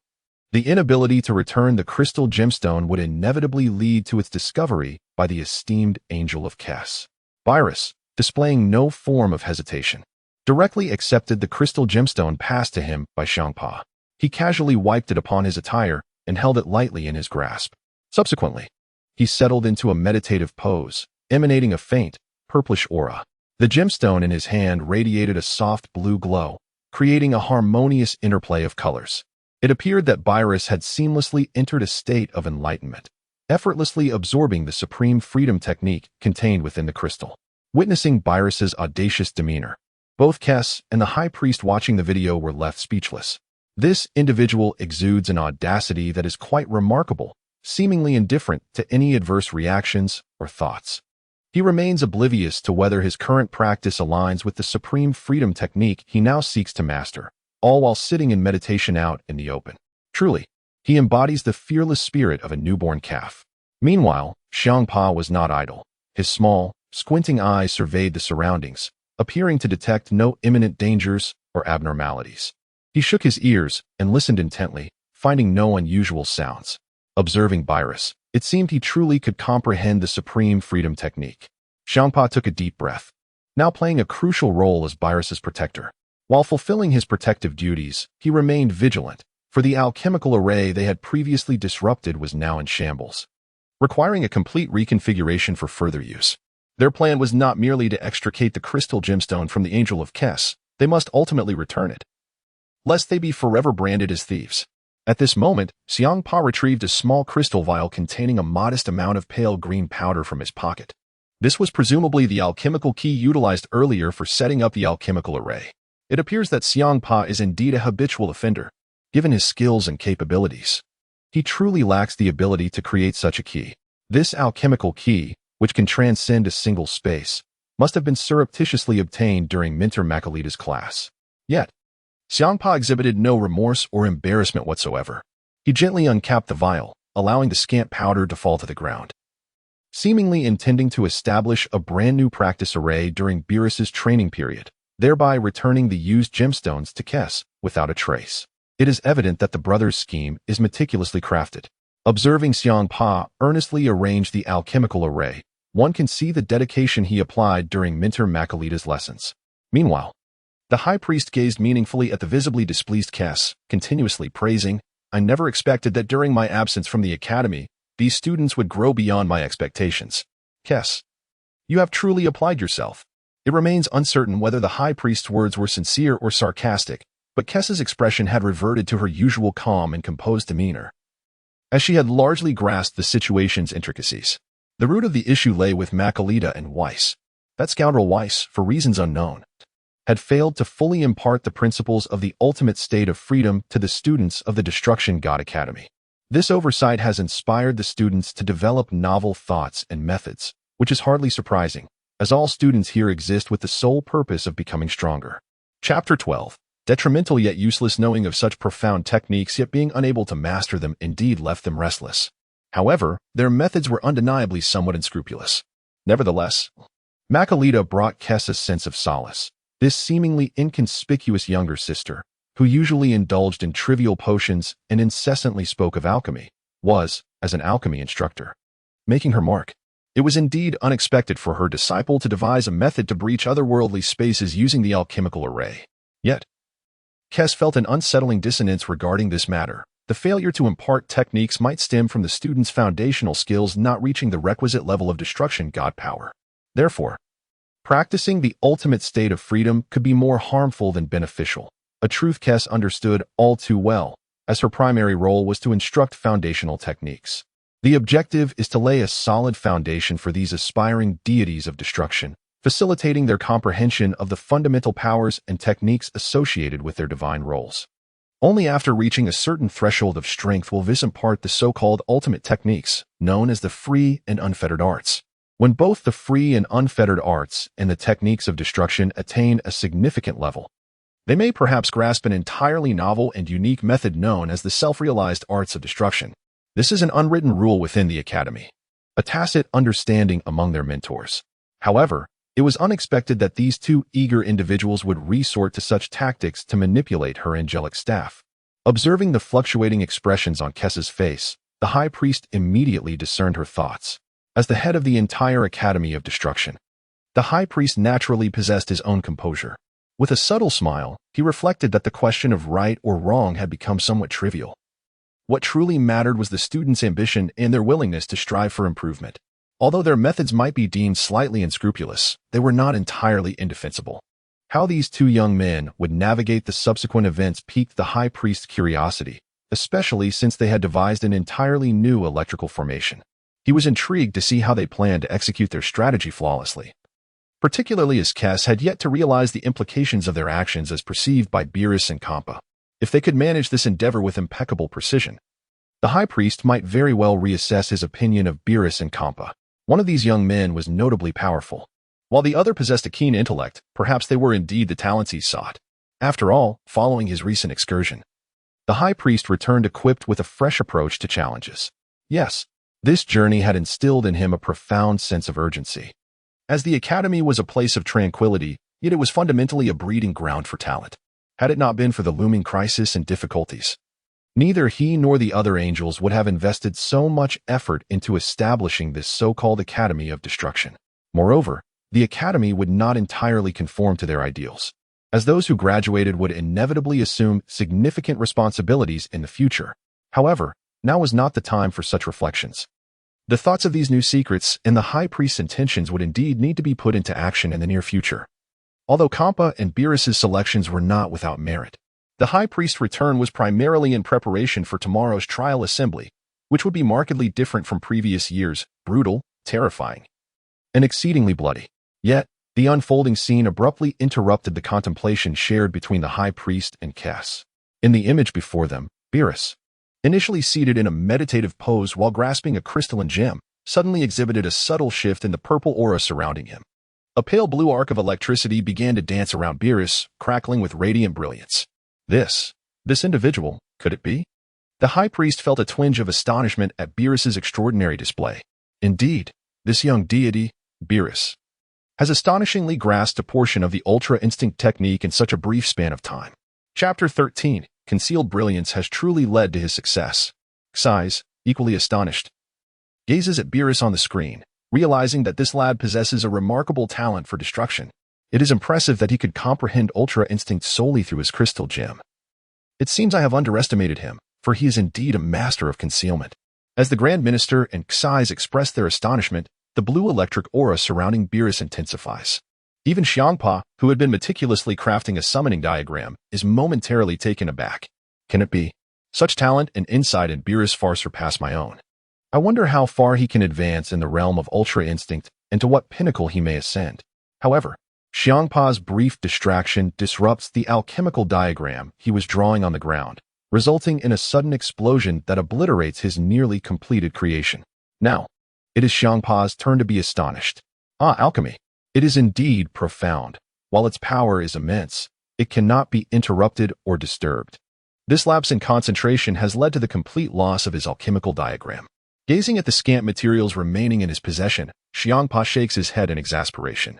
[SPEAKER 1] the inability to return the crystal gemstone would inevitably lead to its discovery by the esteemed Angel of Kess. Beerus, displaying no form of hesitation, directly accepted the crystal gemstone passed to him by Hmph. He casually wiped it upon his attire and held it lightly in his grasp. Subsequently, he settled into a meditative pose, emanating a faint, purplish aura. The gemstone in his hand radiated a soft blue glow, creating a harmonious interplay of colors. It appeared that Beerus had seamlessly entered a state of enlightenment, effortlessly absorbing the supreme freedom technique contained within the crystal. Witnessing Beerus's audacious demeanor, both Kess and the High Priest watching the video were left speechless. This individual exudes an audacity that is quite remarkable, seemingly indifferent to any adverse reactions or thoughts. He remains oblivious to whether his current practice aligns with the supreme freedom technique he now seeks to master, all while sitting in meditation out in the open. Truly, he embodies the fearless spirit of a newborn calf. Meanwhile, Hmph was not idle. His small, squinting eyes surveyed the surroundings, appearing to detect no imminent dangers or abnormalities. He shook his ears and listened intently, finding no unusual sounds. Observing Beerus, it seemed he truly could comprehend the supreme freedom technique. Hmph took a deep breath, now playing a crucial role as Beerus's protector. While fulfilling his protective duties, he remained vigilant, for the alchemical array they had previously disrupted was now in shambles, requiring a complete reconfiguration for further use. Their plan was not merely to extricate the crystal gemstone from the Angel of Kess, they must ultimately return it, lest they be forever branded as thieves. At this moment, Hmph retrieved a small crystal vial containing a modest amount of pale green powder from his pocket. This was presumably the alchemical key utilized earlier for setting up the alchemical array. It appears that Hmph is indeed a habitual offender, given his skills and capabilities. He truly lacks the ability to create such a key. This alchemical key, which can transcend a single space, must have been surreptitiously obtained during Minter Makalita's class. Yet, Hmph exhibited no remorse or embarrassment whatsoever. He gently uncapped the vial, allowing the scant powder to fall to the ground, seemingly intending to establish a brand new practice array during Beerus's training period, thereby returning the used gemstones to Kess without a trace. It is evident that the brothers' scheme is meticulously crafted. Observing Hmph earnestly arrange the alchemical array, one can see the dedication he applied during Minter Makalita's lessons. Meanwhile, the High Priest gazed meaningfully at the visibly displeased Kess, continuously praising, I never expected that during my absence from the academy, these students would grow beyond my expectations. Kes, you have truly applied yourself. It remains uncertain whether the high priest's words were sincere or sarcastic, but Kes's expression had reverted to her usual calm and composed demeanor, as she had largely grasped the situation's intricacies. The root of the issue lay with Makalita and Whis. That scoundrel Whis, for reasons unknown, had failed to fully impart the principles of the ultimate state of freedom to the students of the Destruction.To Academy. This oversight has inspired the students to develop novel thoughts and methods, which is hardly surprising, as all students here exist with the sole purpose of becoming stronger. Chapter 12. Detrimental yet useless. Knowing of such profound techniques yet being unable to master them indeed left them restless. However, their methods were undeniably somewhat unscrupulous. Nevertheless, Makalita brought Kes a sense of solace. This seemingly inconspicuous younger sister, who usually indulged in trivial potions and incessantly spoke of alchemy, was, as an alchemy instructor, making her mark. It was indeed unexpected for her disciple to devise a method to breach otherworldly spaces using the alchemical array. Yet, Kes felt an unsettling dissonance regarding this matter. The failure to impart techniques might stem from the student's foundational skills not reaching the requisite level of destruction god power. Therefore, practicing the ultimate state of freedom could be more harmful than beneficial, a truth Kes understood all too well, as her primary role was to instruct foundational techniques. The objective is to lay a solid foundation for these aspiring deities of destruction, facilitating their comprehension of the fundamental powers and techniques associated with their divine roles. Only after reaching a certain threshold of strength will Whis impart the so-called ultimate techniques, known as the free and unfettered arts. When both the free and unfettered arts and the techniques of destruction attain a significant level, they may perhaps grasp an entirely novel and unique method known as the self-realized arts of destruction. This is an unwritten rule within the academy, a tacit understanding among their mentors. However, it was unexpected that these two eager individuals would resort to such tactics to manipulate her angelic staff. Observing the fluctuating expressions on Kes's face, the high priest immediately discerned her thoughts. As the head of the entire Academy of Destruction, the high priest naturally possessed his own composure. With a subtle smile, he reflected that the question of right or wrong had become somewhat trivial. What truly mattered was the students' ambition and their willingness to strive for improvement. Although their methods might be deemed slightly unscrupulous, they were not entirely indefensible. How these two young men would navigate the subsequent events piqued the high priest's curiosity, especially since they had devised an entirely new electrical formation. He was intrigued to see how they planned to execute their strategy flawlessly, particularly as Kes had yet to realize the implications of their actions as perceived by Beerus and Hmph. If they could manage this endeavor with impeccable precision, the high priest might very well reassess his opinion of Beerus and Hmph. One of these young men was notably powerful, while the other possessed a keen intellect. Perhaps they were indeed the talents he sought. After all, following his recent excursion, the high priest returned equipped with a fresh approach to challenges. Yes, this journey had instilled in him a profound sense of urgency. As the academy was a place of tranquility, yet it was fundamentally a breeding ground for talent. Had it not been for the looming crisis and difficulties, neither he nor the other angels would have invested so much effort into establishing this so-called Academy of Destruction. Moreover, the academy would not entirely conform to their ideals, as those who graduated would inevitably assume significant responsibilities in the future. However, now was not the time for such reflections. The thoughts of these new secrets and the high priest's intentions would indeed need to be put into action in the near future. Although Hmph and Beerus's selections were not without merit, the high priest's return was primarily in preparation for tomorrow's trial assembly, which would be markedly different from previous years, brutal, terrifying, and exceedingly bloody. Yet, the unfolding scene abruptly interrupted the contemplation shared between the high priest and Kes. In the image before them, Beerus, initially seated in a meditative pose while grasping a crystalline gem, suddenly exhibited a subtle shift in the purple aura surrounding him. A pale blue arc of electricity began to dance around Beerus, crackling with radiant brilliance. This individual, could it be? The high priest felt a twinge of astonishment at Beerus's extraordinary display. Indeed, this young deity, Beerus, has astonishingly grasped a portion of the Ultra Instinct technique in such a brief span of time. Chapter 13. Concealed brilliance has truly led to his success. Xi's, equally astonished, gazes at Beerus on the screen, realizing that this lad possesses a remarkable talent for destruction. It is impressive that he could comprehend Ultra Instinct solely through his crystal gem. It seems I have underestimated him, for he is indeed a master of concealment. As the Grand Minister and Xi's express their astonishment, the blue electric aura surrounding Beerus intensifies. Even Hmph, who had been meticulously crafting a summoning diagram, is momentarily taken aback. Can it be? Such talent and insight in Beerus far surpass my own. I wonder how far he can advance in the realm of Ultra Instinct and to what pinnacle he may ascend. However, Hmph's brief distraction disrupts the alchemical diagram he was drawing on the ground, resulting in a sudden explosion that obliterates his nearly completed creation. Now, it is Hmph's turn to be astonished. Alchemy. It is indeed profound. While its power is immense, it cannot be interrupted or disturbed. This lapse in concentration has led to the complete loss of his alchemical diagram. Gazing at the scant materials remaining in his possession, Hmph shakes his head in exasperation,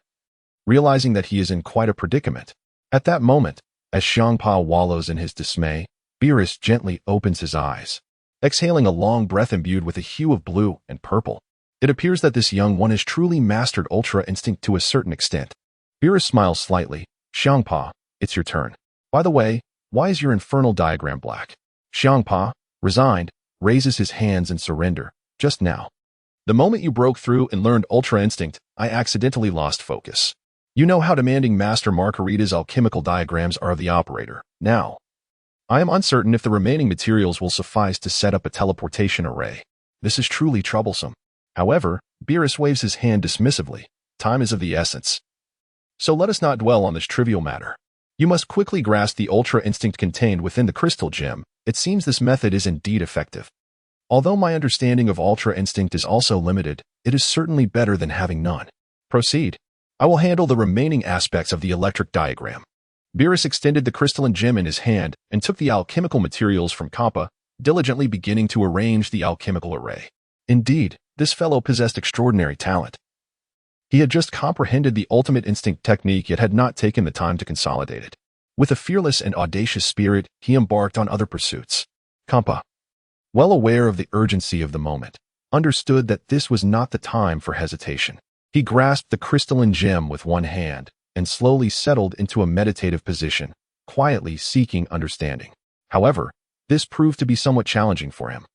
[SPEAKER 1] realizing that he is in quite a predicament. At that moment, as Hmph wallows in his dismay, Beerus gently opens his eyes, exhaling a long breath imbued with a hue of blue and purple. It appears that this young one has truly mastered Ultra Instinct to a certain extent. Beerus smiles slightly. Hmph, it's your turn. By the way, why is your infernal diagram black? Hmph, resigned, raises his hands in surrender. Just now. The moment you broke through and learned Ultra Instinct, I accidentally lost focus. You know how demanding Master Margarita's alchemical diagrams are of the operator. Now, I am uncertain if the remaining materials will suffice to set up a teleportation array. This is truly troublesome. However, Beerus waves his hand dismissively. Time is of the essence. So let us not dwell on this trivial matter. You must quickly grasp the Ultra Instinct contained within the crystal gem. It seems this method is indeed effective. Although my understanding of Ultra Instinct is also limited, it is certainly better than having none. Proceed. I will handle the remaining aspects of the electric diagram. Beerus extended the crystalline gem in his hand and took the alchemical materials from Hmph, diligently beginning to arrange the alchemical array. Indeed, this fellow possessed extraordinary talent. He had just comprehended the ultimate instinct technique yet had not taken the time to consolidate it. With a fearless and audacious spirit, he embarked on other pursuits. Hmph, well aware of the urgency of the moment, understood that this was not the time for hesitation. He grasped the crystalline gem with one hand and slowly settled into a meditative position, quietly seeking understanding. However, this proved to be somewhat challenging for him.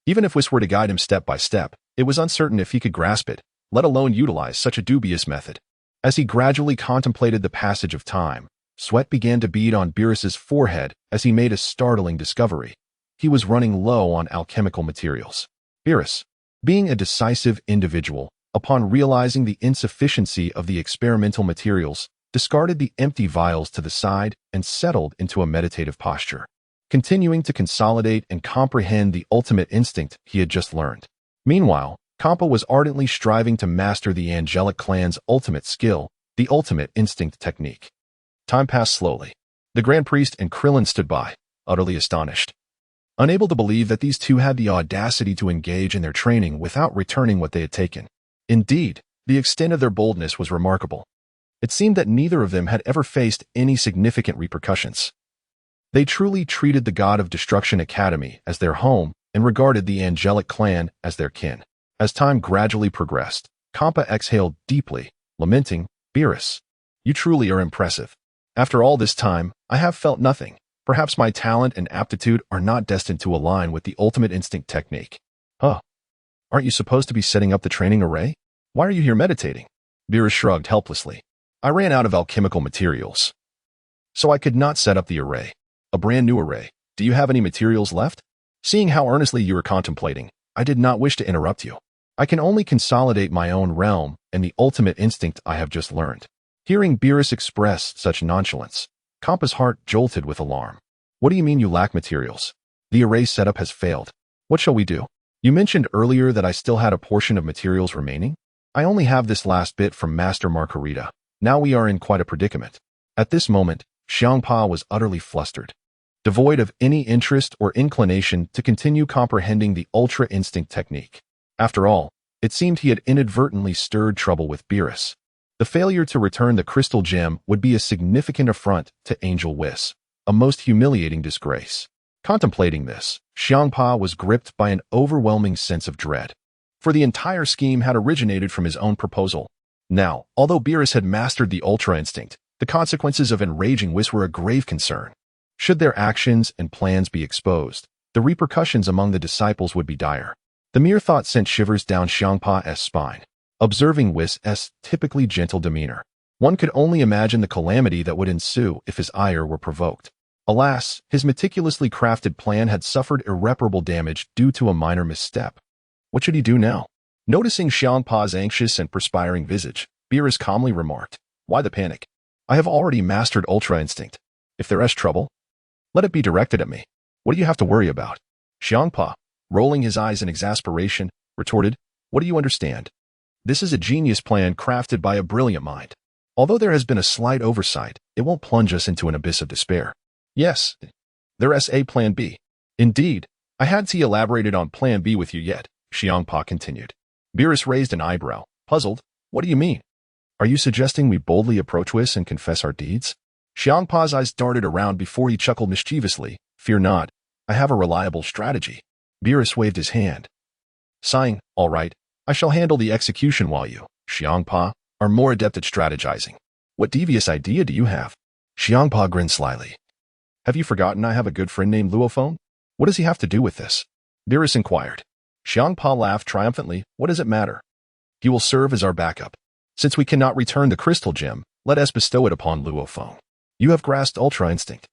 [SPEAKER 1] Even if Whis were to guide him step by step, it was uncertain if he could grasp it, let alone utilize such a dubious method. As he gradually contemplated the passage of time, sweat began to bead on Beerus's forehead as he made a startling discovery. He was running low on alchemical materials. Beerus, being a decisive individual, upon realizing the insufficiency of the experimental materials, discarded the empty vials to the side and settled into a meditative posture, continuing to consolidate and comprehend the ultimate instinct he had just learned. Meanwhile, Hmph was ardently striving to master the angelic clan's ultimate skill, the ultimate instinct technique. Time passed slowly. The Grand Priest and Krillin stood by, utterly astonished, unable to believe that these two had the audacity to engage in their training without returning what they had taken. Indeed, the extent of their boldness was remarkable. It seemed that neither of them had ever faced any significant repercussions. They truly treated the god of Destruction Academy as their home and regarded the angelic clan as their kin. As time gradually progressed, Hmph exhaled deeply, lamenting, Beerus, you truly are impressive. After all this time, I have felt nothing. Perhaps my talent and aptitude are not destined to align with the ultimate instinct technique. Aren't you supposed to be setting up the training array? Why are you here meditating? Beerus shrugged helplessly. I ran out of alchemical materials, so I could not set up the array. A brand new array. Do you have any materials left? Seeing how earnestly you were contemplating, I did not wish to interrupt you. I can only consolidate my own realm and the ultimate instinct I have just learned. Hearing Beerus express such nonchalance, Hmph's heart jolted with alarm. What do you mean you lack materials? The array setup has failed. What shall we do? You mentioned earlier that I still had a portion of materials remaining? I only have this last bit from Master Margarita. Now we are in quite a predicament. At this moment, Hmph was utterly flustered, devoid of any interest or inclination to continue comprehending the Ultra Instinct technique. After all, it seemed he had inadvertently stirred trouble with Beerus. The failure to return the crystal gem would be a significant affront to Angel Whis, a most humiliating disgrace. Contemplating this, Hmph was gripped by an overwhelming sense of dread, for the entire scheme had originated from his own proposal. Now, although Beerus had mastered the Ultra Instinct, the consequences of enraging Whis were a grave concern. Should their actions and plans be exposed, the repercussions among the disciples would be dire. The mere thought sent shivers down Hmp's spine. Observing Whis' typically gentle demeanor, one could only imagine the calamity that would ensue if his ire were provoked. Alas, his meticulously crafted plan had suffered irreparable damage due to a minor misstep. What should he do now? Noticing Hmp's anxious and perspiring visage, Beerus calmly remarked, "Why the panic? I have already mastered Ultra Instinct. If there is trouble, let it be directed at me. What do you have to worry about?" Hmph, rolling his eyes in exasperation, retorted, "What do you understand? This is a genius plan crafted by a brilliant mind. Although there has been a slight oversight, it won't plunge us into an abyss of despair. Yes, there is a plan B. Indeed, I hadn't elaborated on plan B with you yet," Hmph continued. Beerus raised an eyebrow, puzzled. "What do you mean? Are you suggesting we boldly approach Whis and confess our deeds?" Hmp's eyes darted around before he chuckled mischievously. "Fear not, I have a reliable strategy." Beerus waved his hand, sighing, "All right, I shall handle the execution while you, Hmph, are more adept at strategizing. What devious idea do you have?" Hmph grinned slyly. "Have you forgotten I have a good friend named Luo Feng? What does he have to do with this?" Beerus inquired. Hmph laughed triumphantly. "What does it matter? He will serve as our backup. Since we cannot return the crystal gem, let us bestow it upon Luo Feng. You have grasped Ultra Instinct,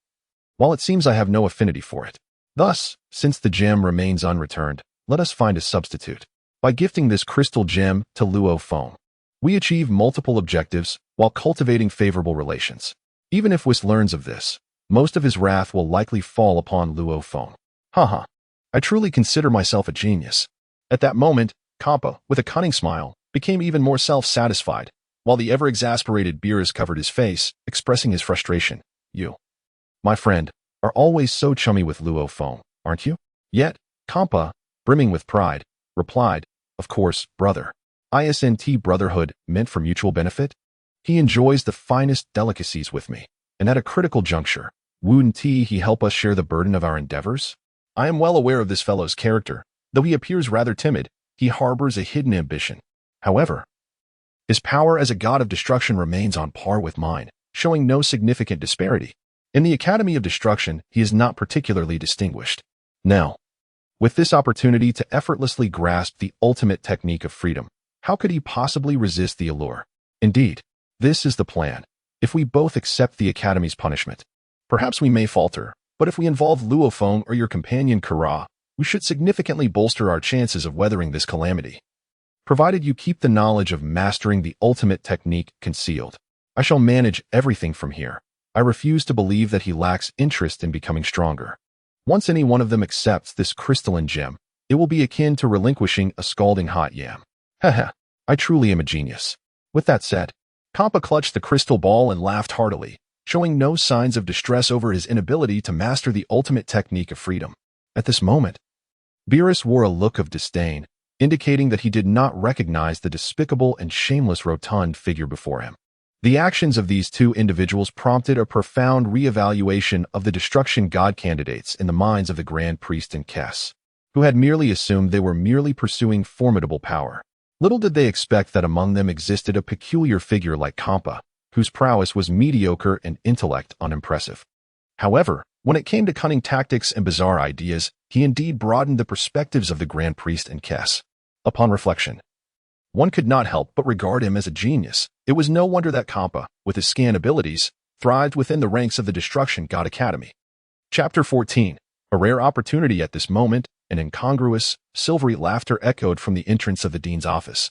[SPEAKER 1] while it seems I have no affinity for it. Thus, since the gem remains unreturned, let us find a substitute. By gifting this crystal gem to Luo Feng, we achieve multiple objectives while cultivating favorable relations. Even if Whis learns of this, most of his wrath will likely fall upon Luo Feng. Haha, I truly consider myself a genius." At that moment, Hmph, with a cunning smile, became even more self-satisfied, while the ever-exasperated Beerus covered his face, expressing his frustration. "You, my friend, are always so chummy with Luo Feng, aren't you?" Yet, Hmph, brimming with pride, replied, "Of course, brother. Isn't brotherhood meant for mutual benefit? He enjoys the finest delicacies with me, and at a critical juncture, wouldn't he help us share the burden of our endeavors? I am well aware of this fellow's character. Though he appears rather timid, he harbors a hidden ambition. However, his power as a god of destruction remains on par with mine, showing no significant disparity. In the Academy of Destruction, he is not particularly distinguished. Now, with this opportunity to effortlessly grasp the ultimate technique of freedom, how could he possibly resist the allure? Indeed, this is the plan. If we both accept the Academy's punishment, perhaps we may falter, but if we involve Luo Feng or your companion Kara, we should significantly bolster our chances of weathering this calamity. Provided you keep the knowledge of mastering the ultimate technique concealed, I shall manage everything from here. I refuse to believe that he lacks interest in becoming stronger. Once any one of them accepts this crystalline gem, it will be akin to relinquishing a scalding hot yam. Haha, I truly am a genius." With that said, Hmph clutched the crystal ball and laughed heartily, showing no signs of distress over his inability to master the ultimate technique of freedom. At this moment, Beerus wore a look of disdain, indicating that he did not recognize the despicable and shameless rotund figure before him. The actions of these two individuals prompted a profound reevaluation of the destruction god candidates in the minds of the Grand Priest and Kess, who had merely assumed they were merely pursuing formidable power. Little did they expect that among them existed a peculiar figure like Hmph, whose prowess was mediocre and intellect unimpressive. However, when it came to cunning tactics and bizarre ideas, he indeed broadened the perspectives of the Grand Priest and Kess. Upon reflection, one could not help but regard him as a genius. It was no wonder that Hmph, with his scant abilities, thrived within the ranks of the Destruction God Academy. Chapter 14. A rare opportunity. At this moment, an incongruous, silvery laughter echoed from the entrance of the dean's office,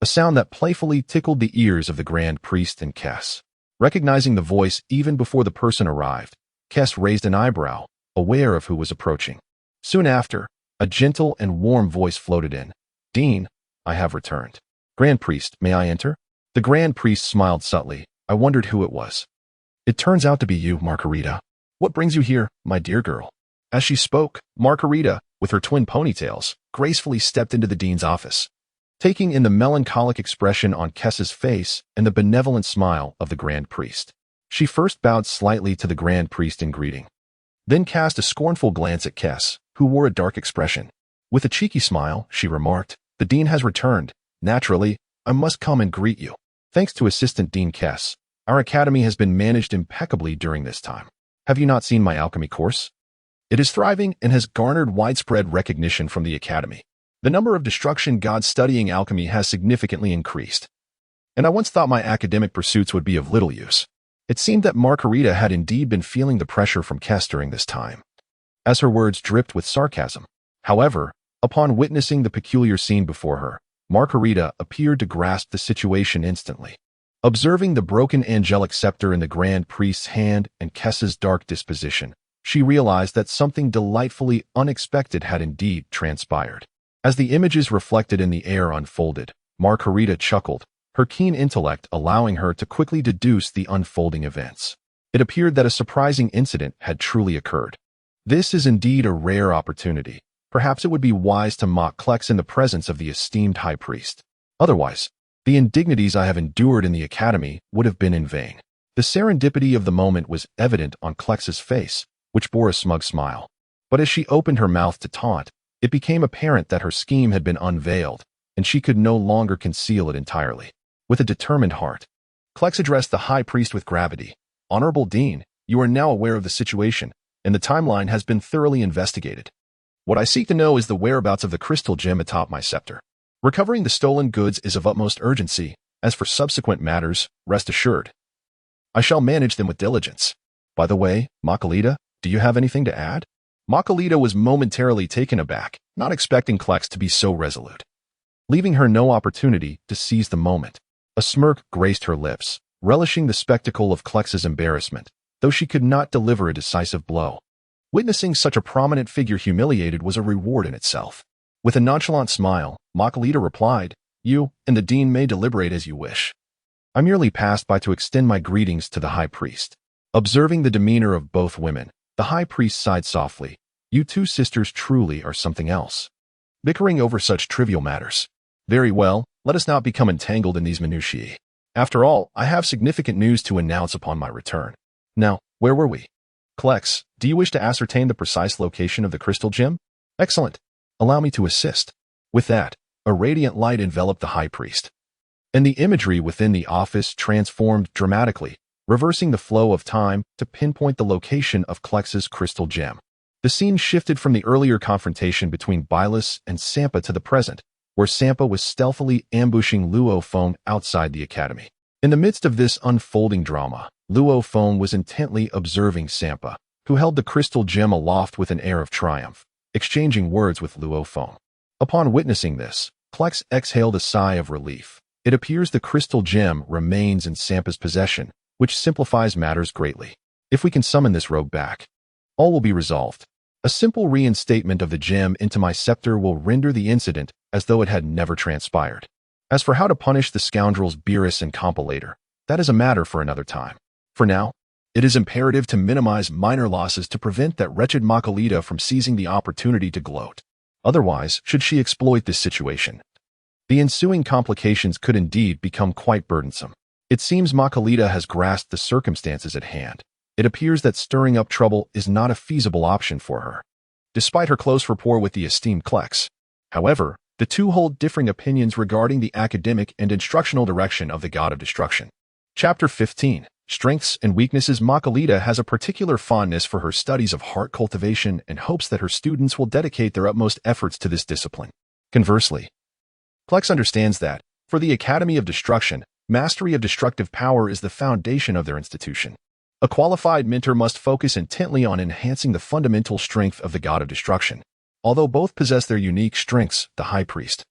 [SPEAKER 1] a sound that playfully tickled the ears of the Grand Priest and Kess. Recognizing the voice even before the person arrived, Kess raised an eyebrow, aware of who was approaching. Soon after, a gentle and warm voice floated in. "Dean, I have returned." "Grand Priest, may I enter?" The Grand Priest smiled subtly. "I wondered who it was." "It turns out to be you, Margarita. What brings you here, my dear girl?" As she spoke, Margarita, with her twin ponytails, gracefully stepped into the dean's office, taking in the melancholic expression on Kess's face and the benevolent smile of the Grand Priest. She first bowed slightly to the Grand Priest in greeting, then cast a scornful glance at Kess, who wore a dark expression. With a cheeky smile, she remarked, "The dean has returned. Naturally, I must come and greet you. Thanks to Assistant Dean Kess, our academy has been managed impeccably during this time. Have you not seen my alchemy course?" It is thriving and has garnered widespread recognition from the Academy. The number of destruction gods studying alchemy has significantly increased. And I once thought my academic pursuits would be of little use. It seemed that Margarita had indeed been feeling the pressure from Kess during this time, as her words dripped with sarcasm. However, upon witnessing the peculiar scene before her, Margarita appeared to grasp the situation instantly. Observing the broken angelic scepter in the Grand Priest's hand and Kess's dark disposition, she realized that something delightfully unexpected had indeed transpired. As the images reflected in the air unfolded, Margarita chuckled, her keen intellect allowing her to quickly deduce the unfolding events. It appeared that a surprising incident had truly occurred. This is indeed a rare opportunity. Perhaps it would be wise to mock Klex in the presence of the esteemed high priest. Otherwise, the indignities I have endured in the academy would have been in vain. The serendipity of the moment was evident on Klex's face, which bore a smug smile. But as she opened her mouth to taunt, it became apparent that her scheme had been unveiled, and she could no longer conceal it entirely. With a determined heart, Klex addressed the high priest with gravity. "Honorable Dean, you are now aware of the situation, and the timeline has been thoroughly investigated. What I seek to know is the whereabouts of the crystal gem atop my scepter. Recovering the stolen goods is of utmost urgency. As for subsequent matters, rest assured, I shall manage them with diligence. By the way, Makalita, do you have anything to add?" Makalita was momentarily taken aback, not expecting Klex to be so resolute. Leaving her no opportunity to seize the moment, a smirk graced her lips, relishing the spectacle of Klex's embarrassment, though she could not deliver a decisive blow. Witnessing such a prominent figure humiliated was a reward in itself. With a nonchalant smile, Makalita replied, "You and the dean may deliberate as you wish. I merely passed by to extend my greetings to the high priest." Observing the demeanor of both women, the high priest sighed softly. "You two sisters truly are something else. Bickering over such trivial matters. Very well, let us not become entangled in these minutiae. After all, I have significant news to announce upon my return. Now, where were we? Klex, do you wish to ascertain the precise location of the crystal gem? Excellent. Allow me to assist." With that, a radiant light enveloped the high priest, and the imagery within the office transformed dramatically, reversing the flow of time to pinpoint the location of Klex's crystal gem. The scene shifted from the earlier confrontation between Beerus and Hmph to the present, where Hmph was stealthily ambushing Luo Feng outside the academy. In the midst of this unfolding drama, Luo Feng was intently observing Hmph, who held the crystal gem aloft with an air of triumph, exchanging words with Luo Feng. Upon witnessing this, Klex exhaled a sigh of relief. It appears the crystal gem remains in Hmph's possession, which simplifies matters greatly. If we can summon this rogue back, all will be resolved. A simple reinstatement of the gem into my scepter will render the incident as though it had never transpired. As for how to punish the scoundrels Beerus and Compilator, that is a matter for another time. For now, it is imperative to minimize minor losses to prevent that wretched Makalita from seizing the opportunity to gloat. Otherwise, should she exploit this situation, the ensuing complications could indeed become quite burdensome. It seems Makalita has grasped the circumstances at hand. It appears that stirring up trouble is not a feasible option for her, despite her close rapport with the esteemed Klex. However, the two hold differing opinions regarding the academic and instructional direction of the God of Destruction. Chapter 15. Strengths and Weaknesses. Makalita has a particular fondness for her studies of heart cultivation and hopes that her students will dedicate their utmost efforts to this discipline. Conversely, Klex understands that, for the Academy of Destruction, mastery of destructive power is the foundation of their institution. A qualified mentor must focus intently on enhancing the fundamental strength of the God of Destruction. Although both possess their unique strengths, the High Priest,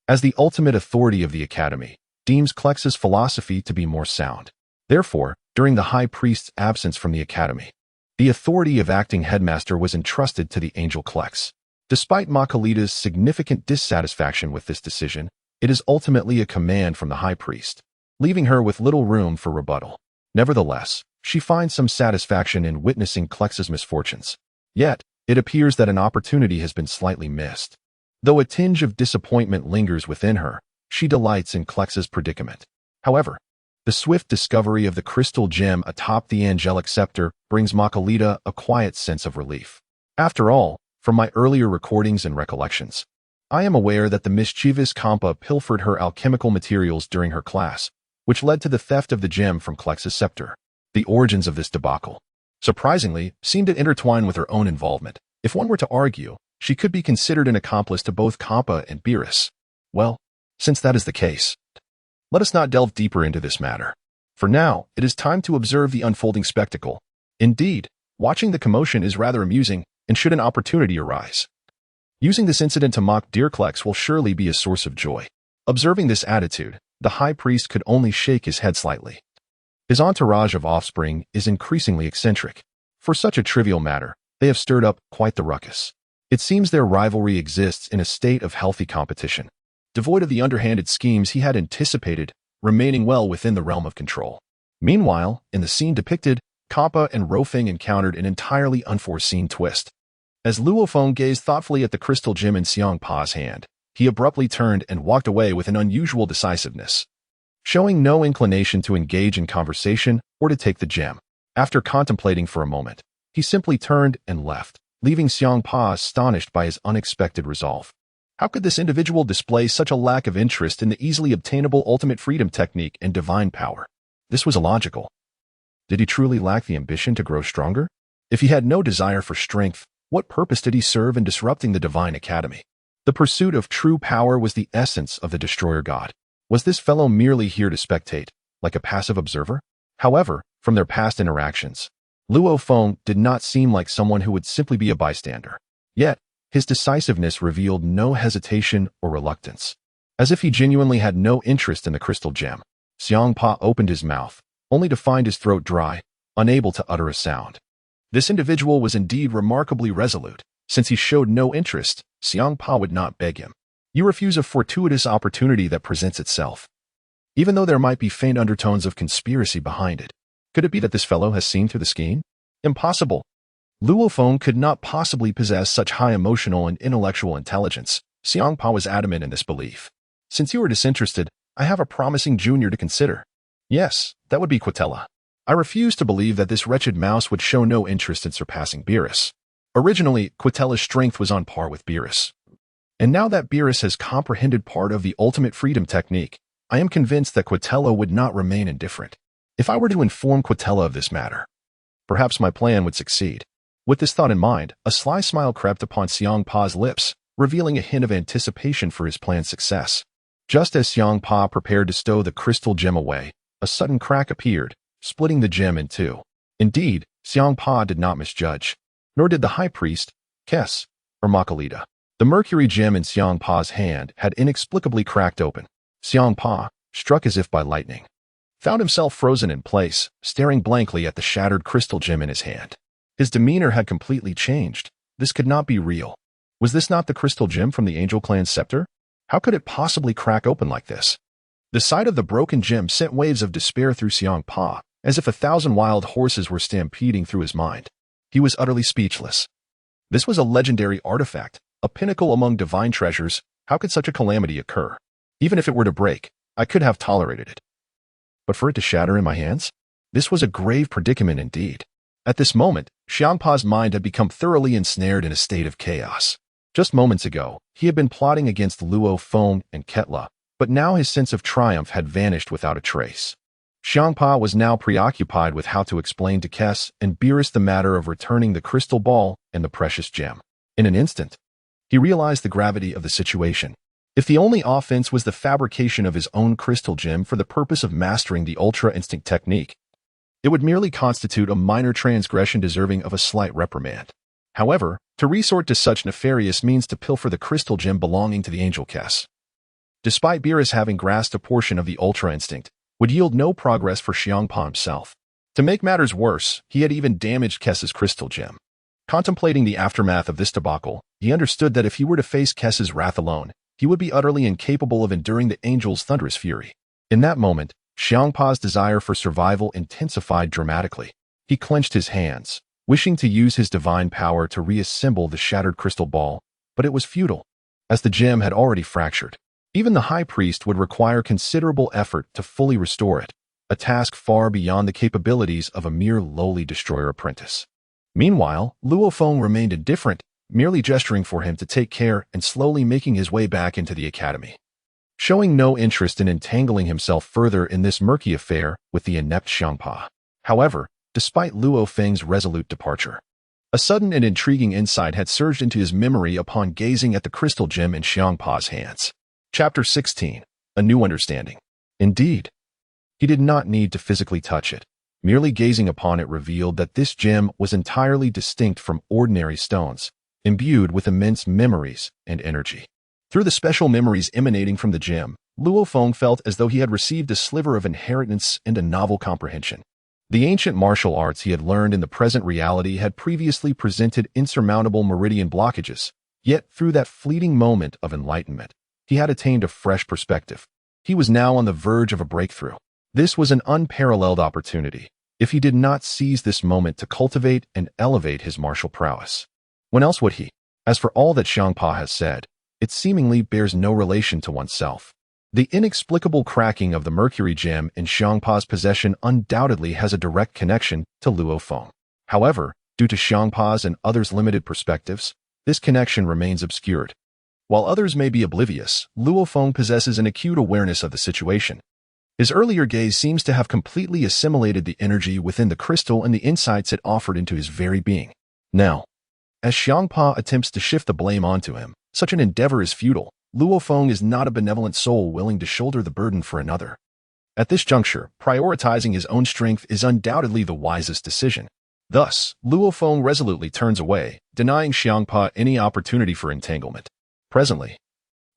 [SPEAKER 1] as the ultimate authority of the Academy, deems Klex's philosophy to be more sound. Therefore, during the High Priest's absence from the Academy, the authority of acting headmaster was entrusted to the angel Klex. Despite Makalita's significant dissatisfaction with this decision, it is ultimately a command from the High Priest, leaving her with little room for rebuttal. Nevertheless, she finds some satisfaction in witnessing Klex's misfortunes. Yet, it appears that an opportunity has been slightly missed. Though a tinge of disappointment lingers within her, she delights in Klex's predicament. However, the swift discovery of the crystal gem atop the angelic scepter brings Makalita a quiet sense of relief. After all, from my earlier recordings and recollections, I am aware that the mischievous Hmph pilfered her alchemical materials during her class, which led to the theft of the gem from Klex's scepter. The origins of this debacle surprisingly, seemed to intertwine with her own involvement. If one were to argue, she could be considered an accomplice to both Hmph and Beerus. Well, since that is the case, let us not delve deeper into this matter. For now, it is time to observe the unfolding spectacle. Indeed, watching the commotion is rather amusing, and should an opportunity arise, using this incident to mock Deerklex will surely be a source of joy. Observing this attitude, the high priest could only shake his head slightly. His entourage of offspring is increasingly eccentric. For such a trivial matter, they have stirred up quite the ruckus. It seems their rivalry exists in a state of healthy competition, devoid of the underhanded schemes he had anticipated, remaining well within the realm of control. Meanwhile, in the scene depicted, Hmph and Luo Feng encountered an entirely unforeseen twist. As Luo Feng gazed thoughtfully at the crystal gem in Hmph's hand, he abruptly turned and walked away with an unusual decisiveness, showing no inclination to engage in conversation or to take the gem. After contemplating for a moment, he simply turned and left, leaving Hmph astonished by his unexpected resolve. How could this individual display such a lack of interest in the easily obtainable ultimate freedom technique and divine power? This was illogical. Did he truly lack the ambition to grow stronger? If he had no desire for strength, what purpose did he serve in disrupting the divine academy? The pursuit of true power was the essence of the destroyer god. Was this fellow merely here to spectate, like a passive observer? However, from their past interactions, Luo Feng did not seem like someone who would simply be a bystander. Yet, his decisiveness revealed no hesitation or reluctance. As if he genuinely had no interest in the crystal gem, Hmph opened his mouth, only to find his throat dry, unable to utter a sound. This individual was indeed remarkably resolute. Since he showed no interest, Hmph would not beg him. You refuse a fortuitous opportunity that presents itself, even though there might be faint undertones of conspiracy behind it. Could it be that this fellow has seen through the scheme? Impossible. Luo Feng could not possibly possess such high emotional and intellectual intelligence. Hmph was adamant in this belief. Since you are disinterested, I have a promising junior to consider. Yes, that would be Quitella. I refuse to believe that this wretched mouse would show no interest in surpassing Beerus. Originally, Quitella's strength was on par with Beerus. And now that Beerus has comprehended part of the ultimate freedom technique, I am convinced that Quitella would not remain indifferent. If I were to inform Quitella of this matter, perhaps my plan would succeed. With this thought in mind, a sly smile crept upon Hmph's lips, revealing a hint of anticipation for his plan's success. Just as Hmph prepared to stow the crystal gem away, a sudden crack appeared, splitting the gem in two. Indeed, Hmph did not misjudge, nor did the high priest, Kes, or Makalita. The mercury gem in Hmph's hand had inexplicably cracked open. Hmph, struck as if by lightning, found himself frozen in place, staring blankly at the shattered crystal gem in his hand. His demeanor had completely changed. This could not be real. Was this not the crystal gem from the Angel Clan's scepter? How could it possibly crack open like this? The sight of the broken gem sent waves of despair through Hmph, as if 1,000 wild horses were stampeding through his mind. He was utterly speechless. This was a legendary artifact, a pinnacle among divine treasures. How could such a calamity occur? Even if it were to break, I could have tolerated it. But for it to shatter in my hands? This was a grave predicament indeed. At this moment, Hmph's mind had become thoroughly ensnared in a state of chaos. Just moments ago, he had been plotting against Luo Feng and Ketla, but now his sense of triumph had vanished without a trace. Hmph was now preoccupied with how to explain to Kes and Beerus the matter of returning the crystal ball and the precious gem. In an instant, he realized the gravity of the situation. If the only offense was the fabrication of his own crystal gem for the purpose of mastering the Ultra Instinct technique, it would merely constitute a minor transgression deserving of a slight reprimand. However, to resort to such nefarious means to pilfer the crystal gem belonging to the Angel Kes, despite Beerus having grasped a portion of the Ultra Instinct, would yield no progress for Hmph himself. To make matters worse, he had even damaged Kes's crystal gem. Contemplating the aftermath of this debacle, he understood that if he were to face Kes's wrath alone, he would be utterly incapable of enduring the Angel's thunderous fury. In that moment, Hmph's desire for survival intensified dramatically. He clenched his hands, wishing to use his divine power to reassemble the shattered crystal ball, but it was futile, as the gem had already fractured. Even the high priest would require considerable effort to fully restore it, a task far beyond the capabilities of a mere lowly destroyer apprentice. Meanwhile, Luo Feng remained indifferent, merely gesturing for him to take care and slowly making his way back into the academy, showing no interest in entangling himself further in this murky affair with the inept Hmph. However, despite Luo Feng's resolute departure. A sudden and intriguing insight had surged into his memory upon gazing at the crystal gem in Xiangpa's hands. Chapter 16. A New Understanding. Indeed, he did not need to physically touch it. Merely gazing upon it revealed that this gem was entirely distinct from ordinary stones, imbued with immense memories and energy. Through the special memories emanating from the gem, Luo Feng felt as though he had received a sliver of inheritance and a novel comprehension. The ancient martial arts he had learned in the present reality had previously presented insurmountable meridian blockages, yet through that fleeting moment of enlightenment, he had attained a fresh perspective. He was now on the verge of a breakthrough. This was an unparalleled opportunity, if he did not seize this moment to cultivate and elevate his martial prowess. When else would he? As for all that Xiangpa has said, it seemingly bears no relation to oneself. The inexplicable cracking of the mercury gem in Xiangpa's possession undoubtedly has a direct connection to Luo Feng. However, due to Xiangpa's and others' limited perspectives, this connection remains obscured. While others may be oblivious, Luo Feng possesses an acute awareness of the situation. His earlier gaze seems to have completely assimilated the energy within the crystal and the insights it offered into his very being. Now, as Xiangpa attempts to shift the blame onto him, such an endeavor is futile. Luo Feng is not a benevolent soul willing to shoulder the burden for another. At this juncture, prioritizing his own strength is undoubtedly the wisest decision. Thus, Luo Feng resolutely turns away, denying Xiangpa any opportunity for entanglement. Presently,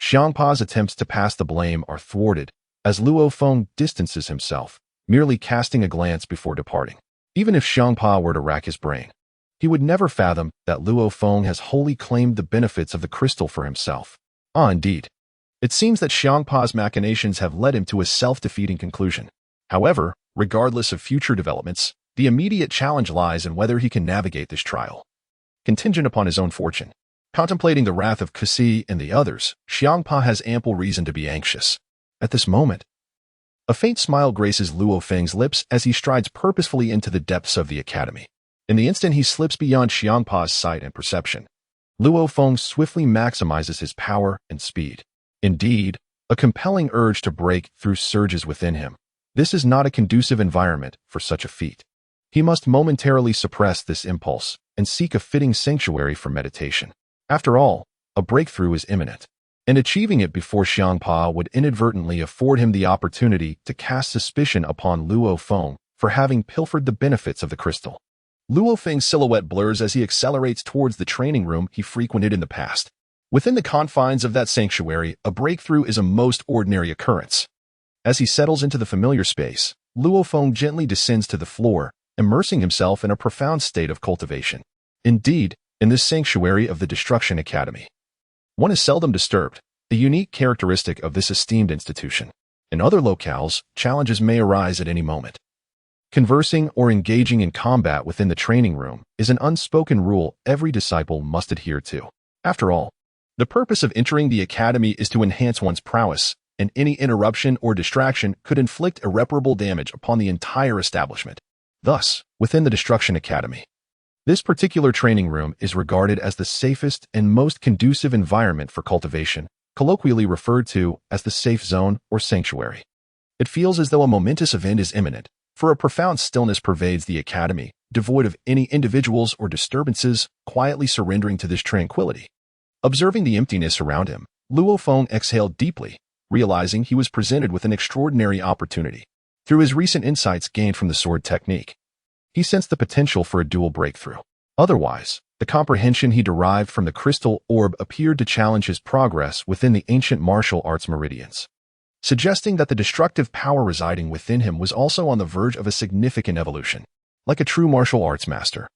[SPEAKER 1] Xiangpa's attempts to pass the blame are thwarted, as Luo Feng distances himself, merely casting a glance before departing. Even if Xiangpa were to rack his brain, he would never fathom that Luo Feng has wholly claimed the benefits of the crystal for himself. Indeed. It seems that Xiangpa's machinations have led him to a self-defeating conclusion. However, regardless of future developments, the immediate challenge lies in whether he can navigate this trial. Contingent upon his own fortune. Contemplating the wrath of Cixi and the others, Xiangpa has ample reason to be anxious. At this moment, a faint smile graces Luo Feng's lips as he strides purposefully into the depths of the academy. In the instant he slips beyond Xiangpa's sight and perception, Luo Feng swiftly maximizes his power and speed. Indeed, a compelling urge to break through surges within him. This is not a conducive environment for such a feat. He must momentarily suppress this impulse and seek a fitting sanctuary for meditation. After all, a breakthrough is imminent, and achieving it before Xiangpa would inadvertently afford him the opportunity to cast suspicion upon Luo Feng for having pilfered the benefits of the crystal. Luo Feng's silhouette blurs as he accelerates towards the training room he frequented in the past. Within the confines of that sanctuary, a breakthrough is a most ordinary occurrence. As he settles into the familiar space, Luo Feng gently descends to the floor, immersing himself in a profound state of cultivation. Indeed, in this sanctuary of the Destruction Academy, one is seldom disturbed, a unique characteristic of this esteemed institution. In other locales, challenges may arise at any moment. Conversing or engaging in combat within the training room is an unspoken rule every disciple must adhere to. After all, the purpose of entering the academy is to enhance one's prowess, and any interruption or distraction could inflict irreparable damage upon the entire establishment. Thus, within the Destruction Academy, this particular training room is regarded as the safest and most conducive environment for cultivation, colloquially referred to as the safe zone or sanctuary. It feels as though a momentous event is imminent, for a profound stillness pervades the academy, devoid of any individuals or disturbances, quietly surrendering to this tranquility. Observing the emptiness around him, Luo Feng exhaled deeply, realizing he was presented with an extraordinary opportunity. Through his recent insights gained from the sword technique, he sensed the potential for a dual breakthrough. Otherwise, the comprehension he derived from the crystal orb appeared to challenge his progress within the ancient martial arts meridians, suggesting that the destructive power residing within him was also on the verge of a significant evolution. Like a true martial arts master,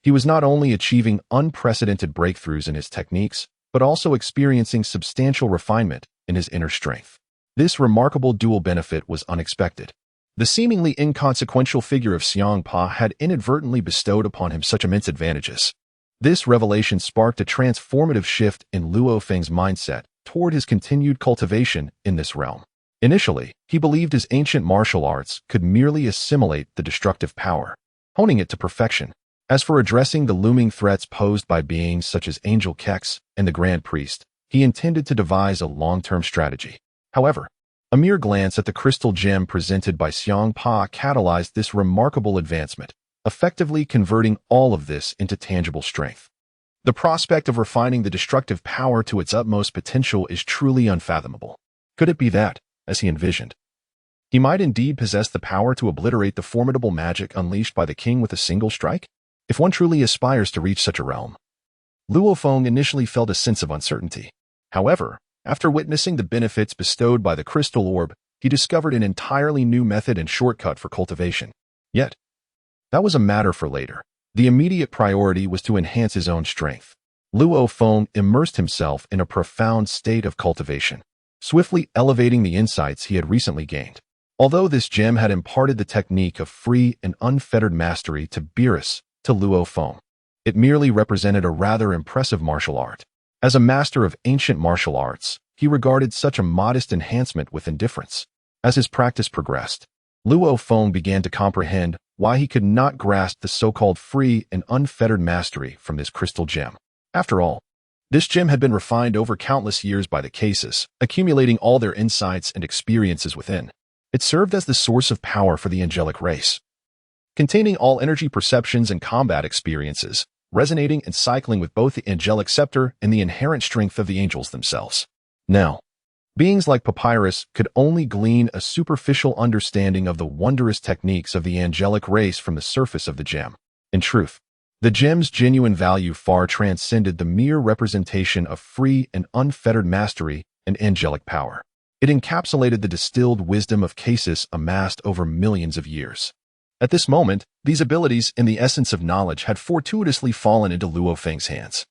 [SPEAKER 1] he was not only achieving unprecedented breakthroughs in his techniques, but also experiencing substantial refinement in his inner strength. This remarkable dual benefit was unexpected. The seemingly inconsequential figure of Xiangpa had inadvertently bestowed upon him such immense advantages. This revelation sparked a transformative shift in Luo Feng's mindset toward his continued cultivation in this realm. Initially, he believed his ancient martial arts could merely assimilate the destructive power, honing it to perfection. As for addressing the looming threats posed by beings such as Angel Kex and the Grand Priest, he intended to devise a long-term strategy. However, a mere glance at the crystal gem presented by Xiangpa catalyzed this remarkable advancement. effectively converting all of this into tangible strength. The prospect of refining the destructive power to its utmost potential is truly unfathomable. Could it be that, as he envisioned, he might indeed possess the power to obliterate the formidable magic unleashed by the king with a single strike? If one truly aspires to reach such a realm, Luo Feng initially felt a sense of uncertainty. However, after witnessing the benefits bestowed by the crystal orb, he discovered an entirely new method and shortcut for cultivation. Yet, that was a matter for later. The immediate priority was to enhance his own strength. Luo Feng immersed himself in a profound state of cultivation, swiftly elevating the insights he had recently gained. Although this gem had imparted the technique of free and unfettered mastery to Beerus, to Luo Feng, it merely represented a rather impressive martial art. As a master of ancient martial arts, he regarded such a modest enhancement with indifference. As his practice progressed, Luo Feng began to comprehend why he could not grasp the so-called free and unfettered mastery from this crystal gem. After all, this gem had been refined over countless years by the cases, accumulating all their insights and experiences within. It served as the source of power for the angelic race, containing all energy perceptions and combat experiences, resonating and cycling with both the angelic scepter and the inherent strength of the angels themselves. Now, beings like Papyrus could only glean a superficial understanding of the wondrous techniques of the angelic race from the surface of the gem. In truth, the gem's genuine value far transcended the mere representation of free and unfettered mastery and angelic power. It encapsulated the distilled wisdom of cases amassed over millions of years. At this moment, these abilities and the essence of knowledge had fortuitously fallen into Luo Feng's hands,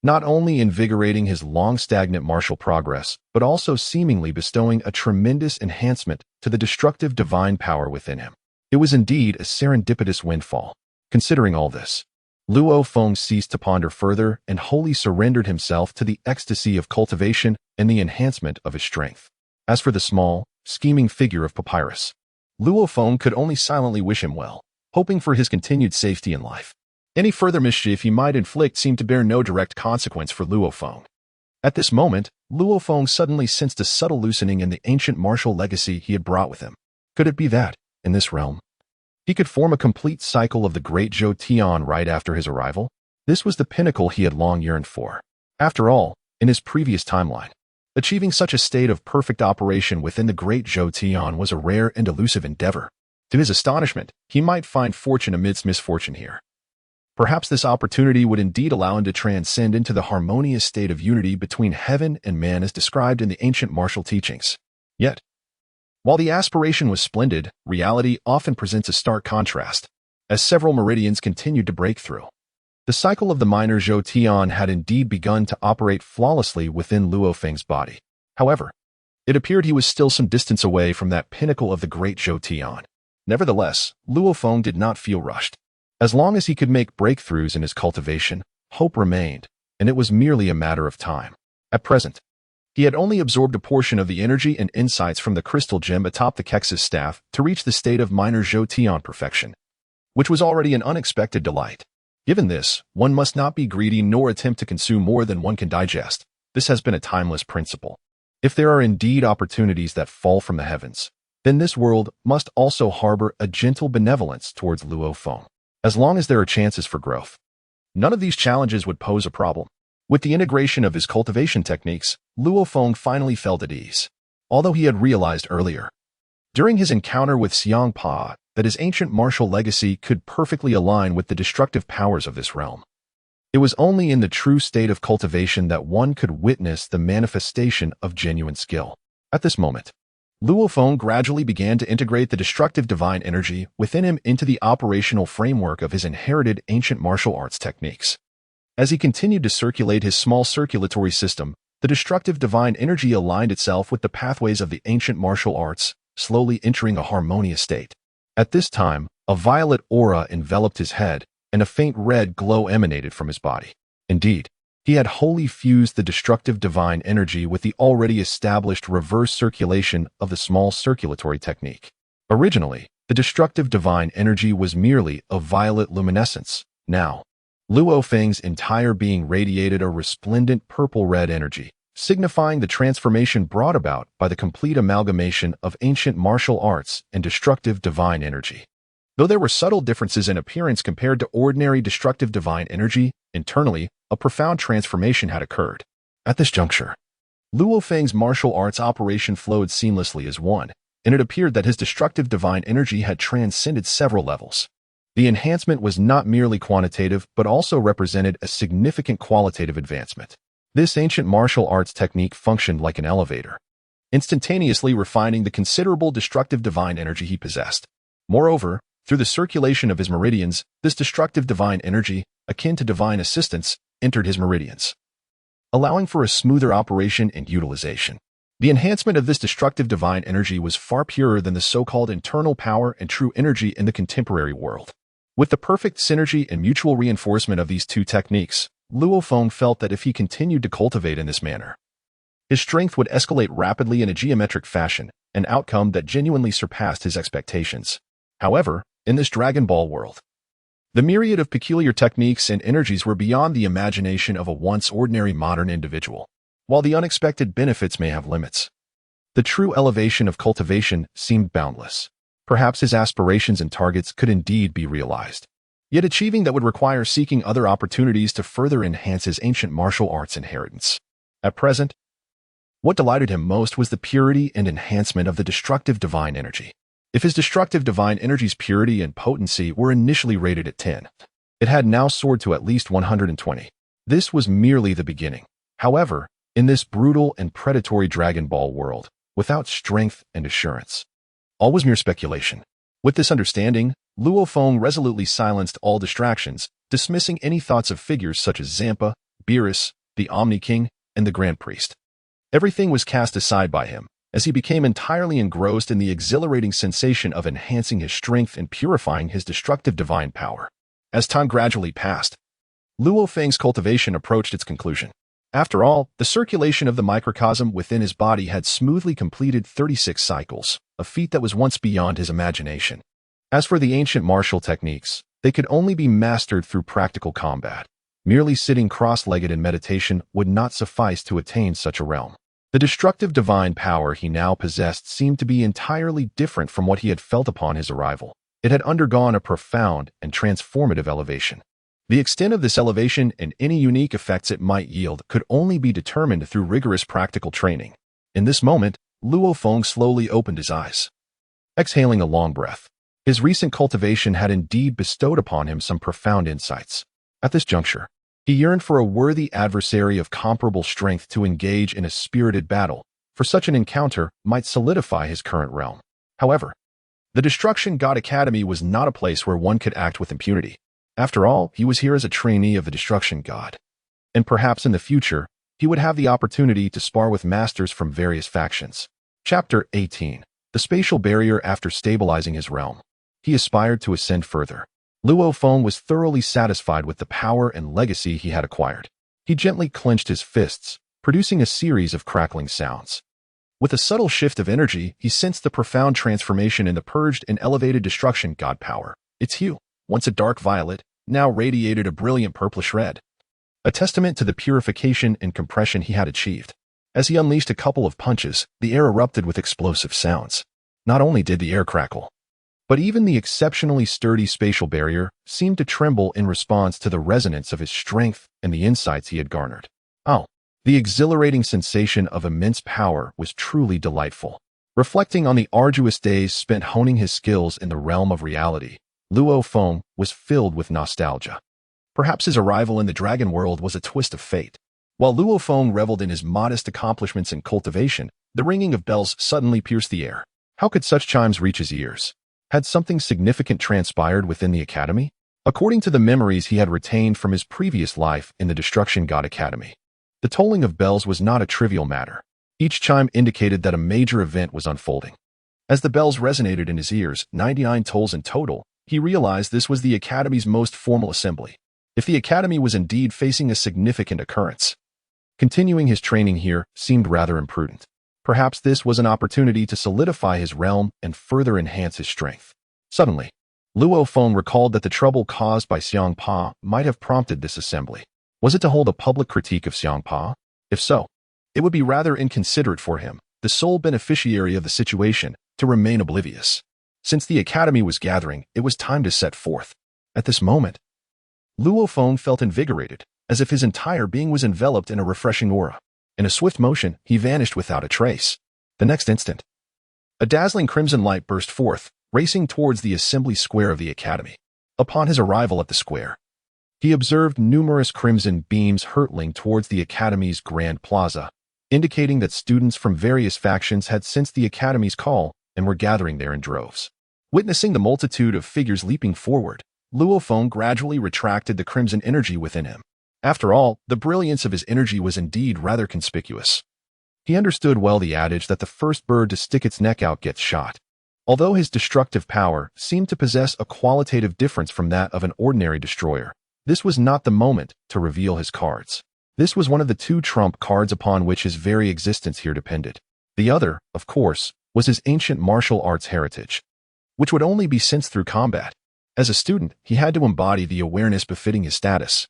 [SPEAKER 1] not only invigorating his long-stagnant martial progress, but also seemingly bestowing a tremendous enhancement to the destructive divine power within him. It was indeed a serendipitous windfall. Considering all this, Luo Feng ceased to ponder further and wholly surrendered himself to the ecstasy of cultivation and the enhancement of his strength. As for the small, scheming figure of Papyrus, Luo Feng could only silently wish him well, hoping for his continued safety in life. Any further mischief he might inflict seemed to bear no direct consequence for Luo Feng. At this moment, Luo Feng suddenly sensed a subtle loosening in the ancient martial legacy he had brought with him. Could it be that, in this realm, he could form a complete cycle of the great Zhou Tian right after his arrival? This was the pinnacle he had long yearned for. After all, in his previous timeline, achieving such a state of perfect operation within the great Zhou Tian was a rare and elusive endeavor. To his astonishment, he might find fortune amidst misfortune here. Perhaps this opportunity would indeed allow him to transcend into the harmonious state of unity between heaven and man as described in the ancient martial teachings. Yet, while the aspiration was splendid, reality often presents a stark contrast, as several meridians continued to break through. The cycle of the minor Zhou Tian had indeed begun to operate flawlessly within Luo Feng's body. However, it appeared he was still some distance away from that pinnacle of the great Zhou Tian. Nevertheless, Luo Feng did not feel rushed. As long as he could make breakthroughs in his cultivation, hope remained, and it was merely a matter of time. At present, he had only absorbed a portion of the energy and insights from the crystal gem atop the Kex's staff to reach the state of minor Zhou Tian perfection, which was already an unexpected delight. Given this, one must not be greedy nor attempt to consume more than one can digest. This has been a timeless principle. If there are indeed opportunities that fall from the heavens, then this world must also harbor a gentle benevolence towards Luo Feng. As long as there are chances for growth, none of these challenges would pose a problem. With the integration of his cultivation techniques, Luo Feng finally felt at ease. Although he had realized earlier, during his encounter with Hmph, that his ancient martial legacy could perfectly align with the destructive powers of this realm. It was only in the true state of cultivation that one could witness the manifestation of genuine skill. At this moment, Luo Feng gradually began to integrate the destructive divine energy within him into the operational framework of his inherited ancient martial arts techniques. As he continued to circulate his small circulatory system, the destructive divine energy aligned itself with the pathways of the ancient martial arts, slowly entering a harmonious state. At this time, a violet aura enveloped his head, and a faint red glow emanated from his body. Indeed, he had wholly fused the destructive divine energy with the already established reverse circulation of the small circulatory technique. Originally, the destructive divine energy was merely a violet luminescence. Now, Luo Feng's entire being radiated a resplendent purple-red energy, signifying the transformation brought about by the complete amalgamation of ancient martial arts and destructive divine energy. Though there were subtle differences in appearance compared to ordinary destructive divine energy, internally, a profound transformation had occurred. At this juncture, Luo Feng's martial arts operation flowed seamlessly as one, and it appeared that his destructive divine energy had transcended several levels. The enhancement was not merely quantitative, but also represented a significant qualitative advancement. This ancient martial arts technique functioned like an elevator, instantaneously refining the considerable destructive divine energy he possessed. Moreover, through the circulation of his meridians, this destructive divine energy, akin to divine assistance, entered his meridians, allowing for a smoother operation and utilization. The enhancement of this destructive divine energy was far purer than the so-called internal power and true energy in the contemporary world. With the perfect synergy and mutual reinforcement of these two techniques, Luo Feng felt that if he continued to cultivate in this manner, his strength would escalate rapidly in a geometric fashion, an outcome that genuinely surpassed his expectations. However, in this Dragon Ball world, the myriad of peculiar techniques and energies were beyond the imagination of a once ordinary modern individual. While the unexpected benefits may have limits, the true elevation of cultivation seemed boundless. Perhaps his aspirations and targets could indeed be realized. Yet achieving that would require seeking other opportunities to further enhance his ancient martial arts inheritance. At present, what delighted him most was the purity and enhancement of the destructive divine energy. If his destructive divine energy's purity and potency were initially rated at 10, it had now soared to at least 120. This was merely the beginning. However, in this brutal and predatory Dragon Ball world, without strength and assurance, all was mere speculation. With this understanding, Luo Feng resolutely silenced all distractions, dismissing any thoughts of figures such as Zampa, Beerus, the Omni King, and the Grand Priest. Everything was cast aside by him, as he became entirely engrossed in the exhilarating sensation of enhancing his strength and purifying his destructive divine power. As time gradually passed, Luo Feng's cultivation approached its conclusion. After all, the circulation of the microcosm within his body had smoothly completed 36 cycles, a feat that was once beyond his imagination. As for the ancient martial techniques, they could only be mastered through practical combat. Merely sitting cross-legged in meditation would not suffice to attain such a realm. The destructive divine power he now possessed seemed to be entirely different from what he had felt upon his arrival. It had undergone a profound and transformative elevation. The extent of this elevation and any unique effects it might yield could only be determined through rigorous practical training. In this moment, Luo Feng slowly opened his eyes, exhaling a long breath. His recent cultivation had indeed bestowed upon him some profound insights. At this juncture, he yearned for a worthy adversary of comparable strength to engage in a spirited battle, for such an encounter might solidify his current realm. However, the Destruction.To Academy was not a place where one could act with impunity. After all, he was here as a trainee of the Destruction God, and perhaps in the future, he would have the opportunity to spar with masters from various factions. Chapter 18. The Spatial Barrier. After stabilizing his realm, he aspired to ascend further. Luo Feng was thoroughly satisfied with the power and legacy he had acquired. He gently clenched his fists, producing a series of crackling sounds. With a subtle shift of energy, he sensed the profound transformation in the purged and elevated Destruction God power. Its hue, once a dark violet, now radiated a brilliant purplish red, a testament to the purification and compression he had achieved. As he unleashed a couple of punches, the air erupted with explosive sounds. Not only did the air crackle, but even the exceptionally sturdy spatial barrier seemed to tremble in response to the resonance of his strength and the insights he had garnered. Oh, the exhilarating sensation of immense power was truly delightful. Reflecting on the arduous days spent honing his skills in the realm of reality, Luo Feng was filled with nostalgia. Perhaps his arrival in the dragon world was a twist of fate. While Luo Feng reveled in his modest accomplishments in cultivation, the ringing of bells suddenly pierced the air. How could such chimes reach his ears? Had something significant transpired within the academy? According to the memories he had retained from his previous life in the Destruction.To Academy, the tolling of bells was not a trivial matter. Each chime indicated that a major event was unfolding. As the bells resonated in his ears, 99 tolls in total, he realized this was the academy's most formal assembly. If the academy was indeed facing a significant occurrence, continuing his training here seemed rather imprudent. Perhaps this was an opportunity to solidify his realm and further enhance his strength. Suddenly, Luo Feng recalled that the trouble caused by Hmph might have prompted this assembly. Was it to hold a public critique of Hmph? If so, it would be rather inconsiderate for him, the sole beneficiary of the situation, to remain oblivious. Since the academy was gathering, it was time to set forth. At this moment, Luo Feng felt invigorated, as if his entire being was enveloped in a refreshing aura. In a swift motion, he vanished without a trace. The next instant, a dazzling crimson light burst forth, racing towards the assembly square of the academy. Upon his arrival at the square, he observed numerous crimson beams hurtling towards the academy's grand plaza, indicating that students from various factions had sensed the academy's call and were gathering there in droves. Witnessing the multitude of figures leaping forward, Luo Feng gradually retracted the crimson energy within him. After all, the brilliance of his energy was indeed rather conspicuous. He understood well the adage that the first bird to stick its neck out gets shot. Although his destructive power seemed to possess a qualitative difference from that of an ordinary destroyer, this was not the moment to reveal his cards. This was one of the two trump cards upon which his very existence here depended. The other, of course, was his ancient martial arts heritage, which would only be sensed through combat. As a student, he had to embody the awareness befitting his status.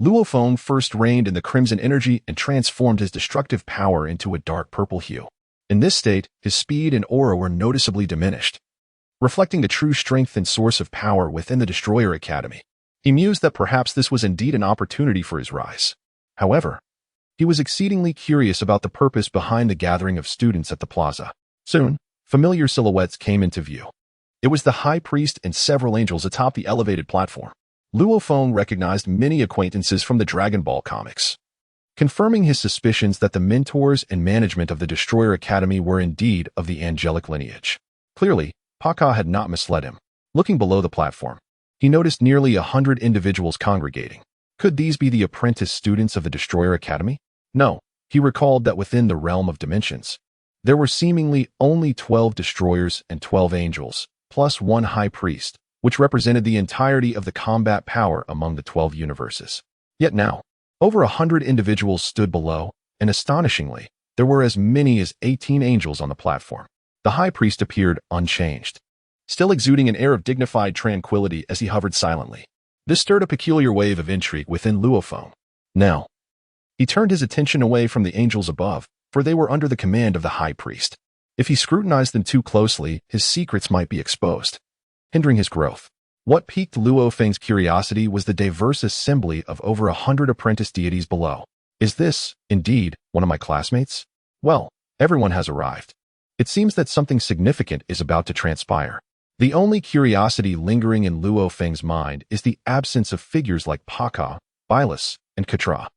[SPEAKER 1] Luo Feng first reigned in the crimson energy and transformed his destructive power into a dark purple hue. In this state, his speed and aura were noticeably diminished, reflecting the true strength and source of power within the Destroyer Academy. He mused that perhaps this was indeed an opportunity for his rise. However, he was exceedingly curious about the purpose behind the gathering of students at the plaza. Soon, familiar silhouettes came into view. It was the high priest and several angels atop the elevated platform. Luo Feng recognized many acquaintances from the Dragon Ball comics, confirming his suspicions that the mentors and management of the Destroyer Academy were indeed of the angelic lineage. Clearly, Paka had not misled him. Looking below the platform, he noticed nearly 100 individuals congregating. Could these be the apprentice students of the Destroyer Academy? No, he recalled that within the realm of dimensions, there were seemingly only 12 destroyers and 12 angels, plus one high priest, which represented the entirety of the combat power among the 12 universes. Yet now, over 100 individuals stood below, and astonishingly, there were as many as 18 angels on the platform. The high priest appeared unchanged, still exuding an air of dignified tranquility as he hovered silently. This stirred a peculiar wave of intrigue within Luo Feng. Now, he turned his attention away from the angels above, for they were under the command of the high priest. If he scrutinized them too closely, his secrets might be exposed, hindering his growth. What piqued Luo Feng's curiosity was the diverse assembly of over 100 apprentice deities below. Is this, indeed, one of my classmates? Well, everyone has arrived. It seems that something significant is about to transpire. The only curiosity lingering in Luo Feng's mind is the absence of figures like Paka, Beerus, and Katra.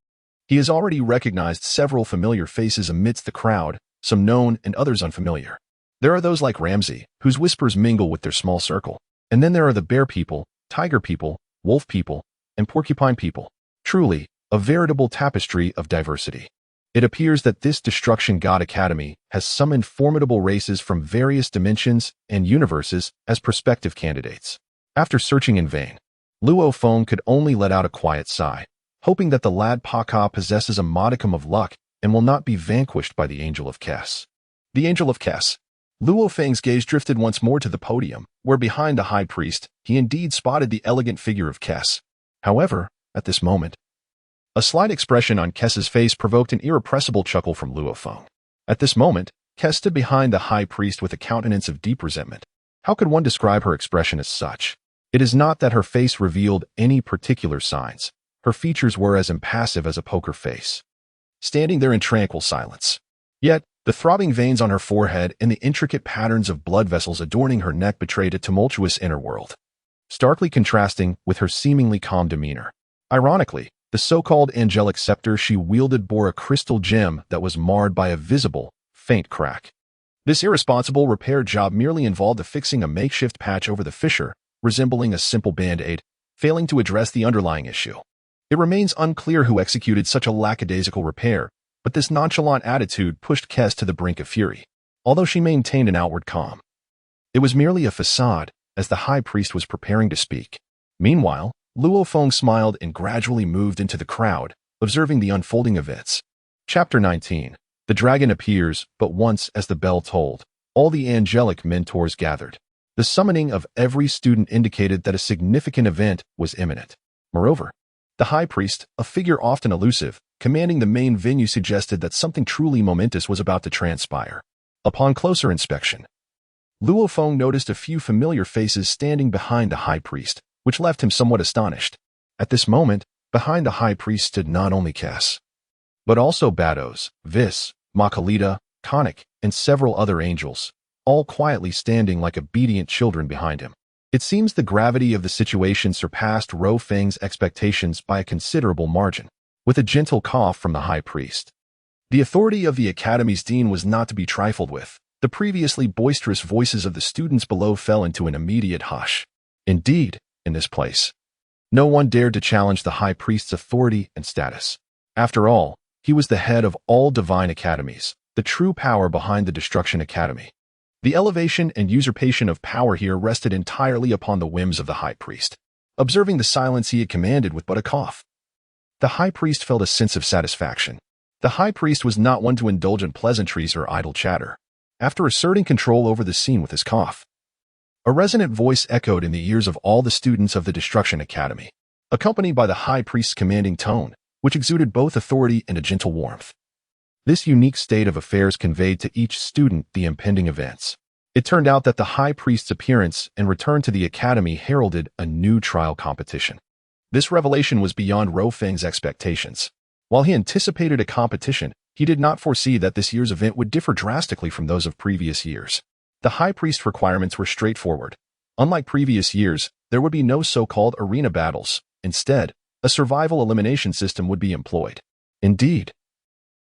[SPEAKER 1] He has already recognized several familiar faces amidst the crowd, some known and others unfamiliar. There are those like Ramsey, whose whispers mingle with their small circle. And then there are the bear people, tiger people, wolf people, and porcupine people. Truly, a veritable tapestry of diversity. It appears that this Destruction God Academy has summoned formidable races from various dimensions and universes as prospective candidates. After searching in vain, Luo Feng could only let out a quiet sigh, hoping that the lad Paka possesses a modicum of luck and will not be vanquished by the Angel of Kes. The Angel of Kes. Luo Feng's gaze drifted once more to the podium, where behind the high priest, he indeed spotted the elegant figure of Kes. However, at this moment, a slight expression on Kes's face provoked an irrepressible chuckle from Luo Feng. At this moment, Kes stood behind the high priest with a countenance of deep resentment. How could one describe her expression as such? It is not that her face revealed any particular signs. Her features were as impassive as a poker face, standing there in tranquil silence. Yet, the throbbing veins on her forehead and the intricate patterns of blood vessels adorning her neck betrayed a tumultuous inner world, starkly contrasting with her seemingly calm demeanor. Ironically, the so-called angelic scepter she wielded bore a crystal gem that was marred by a visible, faint crack. This irresponsible repair job merely involved affixing a makeshift patch over the fissure, resembling a simple band-aid, failing to address the underlying issue. It remains unclear who executed such a lackadaisical repair, but this nonchalant attitude pushed Kes to the brink of fury. Although she maintained an outward calm, it was merely a facade, as the high priest was preparing to speak. Meanwhile, Luo Feng smiled and gradually moved into the crowd, observing the unfolding events. Chapter 19. The dragon appears, but once as the bell tolled, all the angelic mentors gathered. The summoning of every student indicated that a significant event was imminent. Moreover, the high priest, a figure often elusive, commanding the main venue, suggested that something truly momentous was about to transpire. Upon closer inspection, Luo Feng noticed a few familiar faces standing behind the high priest, which left him somewhat astonished. At this moment, behind the high priest stood not only Kes, but also Bados, Whis, Makalita, Konik, and several other angels, all quietly standing like obedient children behind him. It seems the gravity of the situation surpassed Luo Feng's expectations by a considerable margin. With a gentle cough from the high priest, the authority of the academy's dean was not to be trifled with. The previously boisterous voices of the students below fell into an immediate hush. Indeed, in this place, no one dared to challenge the high priest's authority and status. After all, he was the head of all divine academies, the true power behind the Destruction Academy. The elevation and usurpation of power here rested entirely upon the whims of the high priest. Observing the silence he had commanded with but a cough, the high priest felt a sense of satisfaction. The high priest was not one to indulge in pleasantries or idle chatter. After asserting control over the scene with his cough, a resonant voice echoed in the ears of all the students of the Destruction Academy, accompanied by the high priest's commanding tone, which exuded both authority and a gentle warmth. This unique state of affairs conveyed to each student the impending events. It turned out that the high priest's appearance and return to the academy heralded a new trial competition. This revelation was beyond Luo Feng's expectations. While he anticipated a competition, he did not foresee that this year's event would differ drastically from those of previous years. The high priest's requirements were straightforward. Unlike previous years, there would be no so-called arena battles. Instead, a survival elimination system would be employed. Indeed,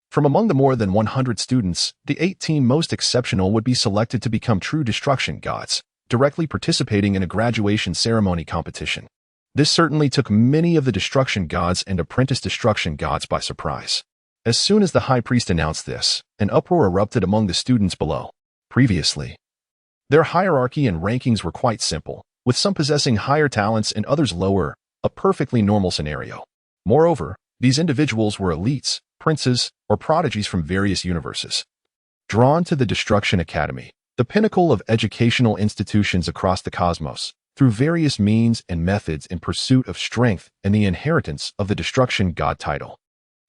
[SPEAKER 1] from among the more than 100 students, the 18 most exceptional would be selected to become true destruction gods, directly participating in a graduation ceremony competition. This certainly took many of the destruction gods and apprentice destruction gods by surprise. As soon as the high priest announced this, an uproar erupted among the students below. Previously, their hierarchy and rankings were quite simple, with some possessing higher talents and others lower, a perfectly normal scenario. Moreover, these individuals were elites, princes, or prodigies from various universes. Drawn to the Destruction Academy, the pinnacle of educational institutions across the cosmos, through various means and methods in pursuit of strength and the inheritance of the Destruction God title.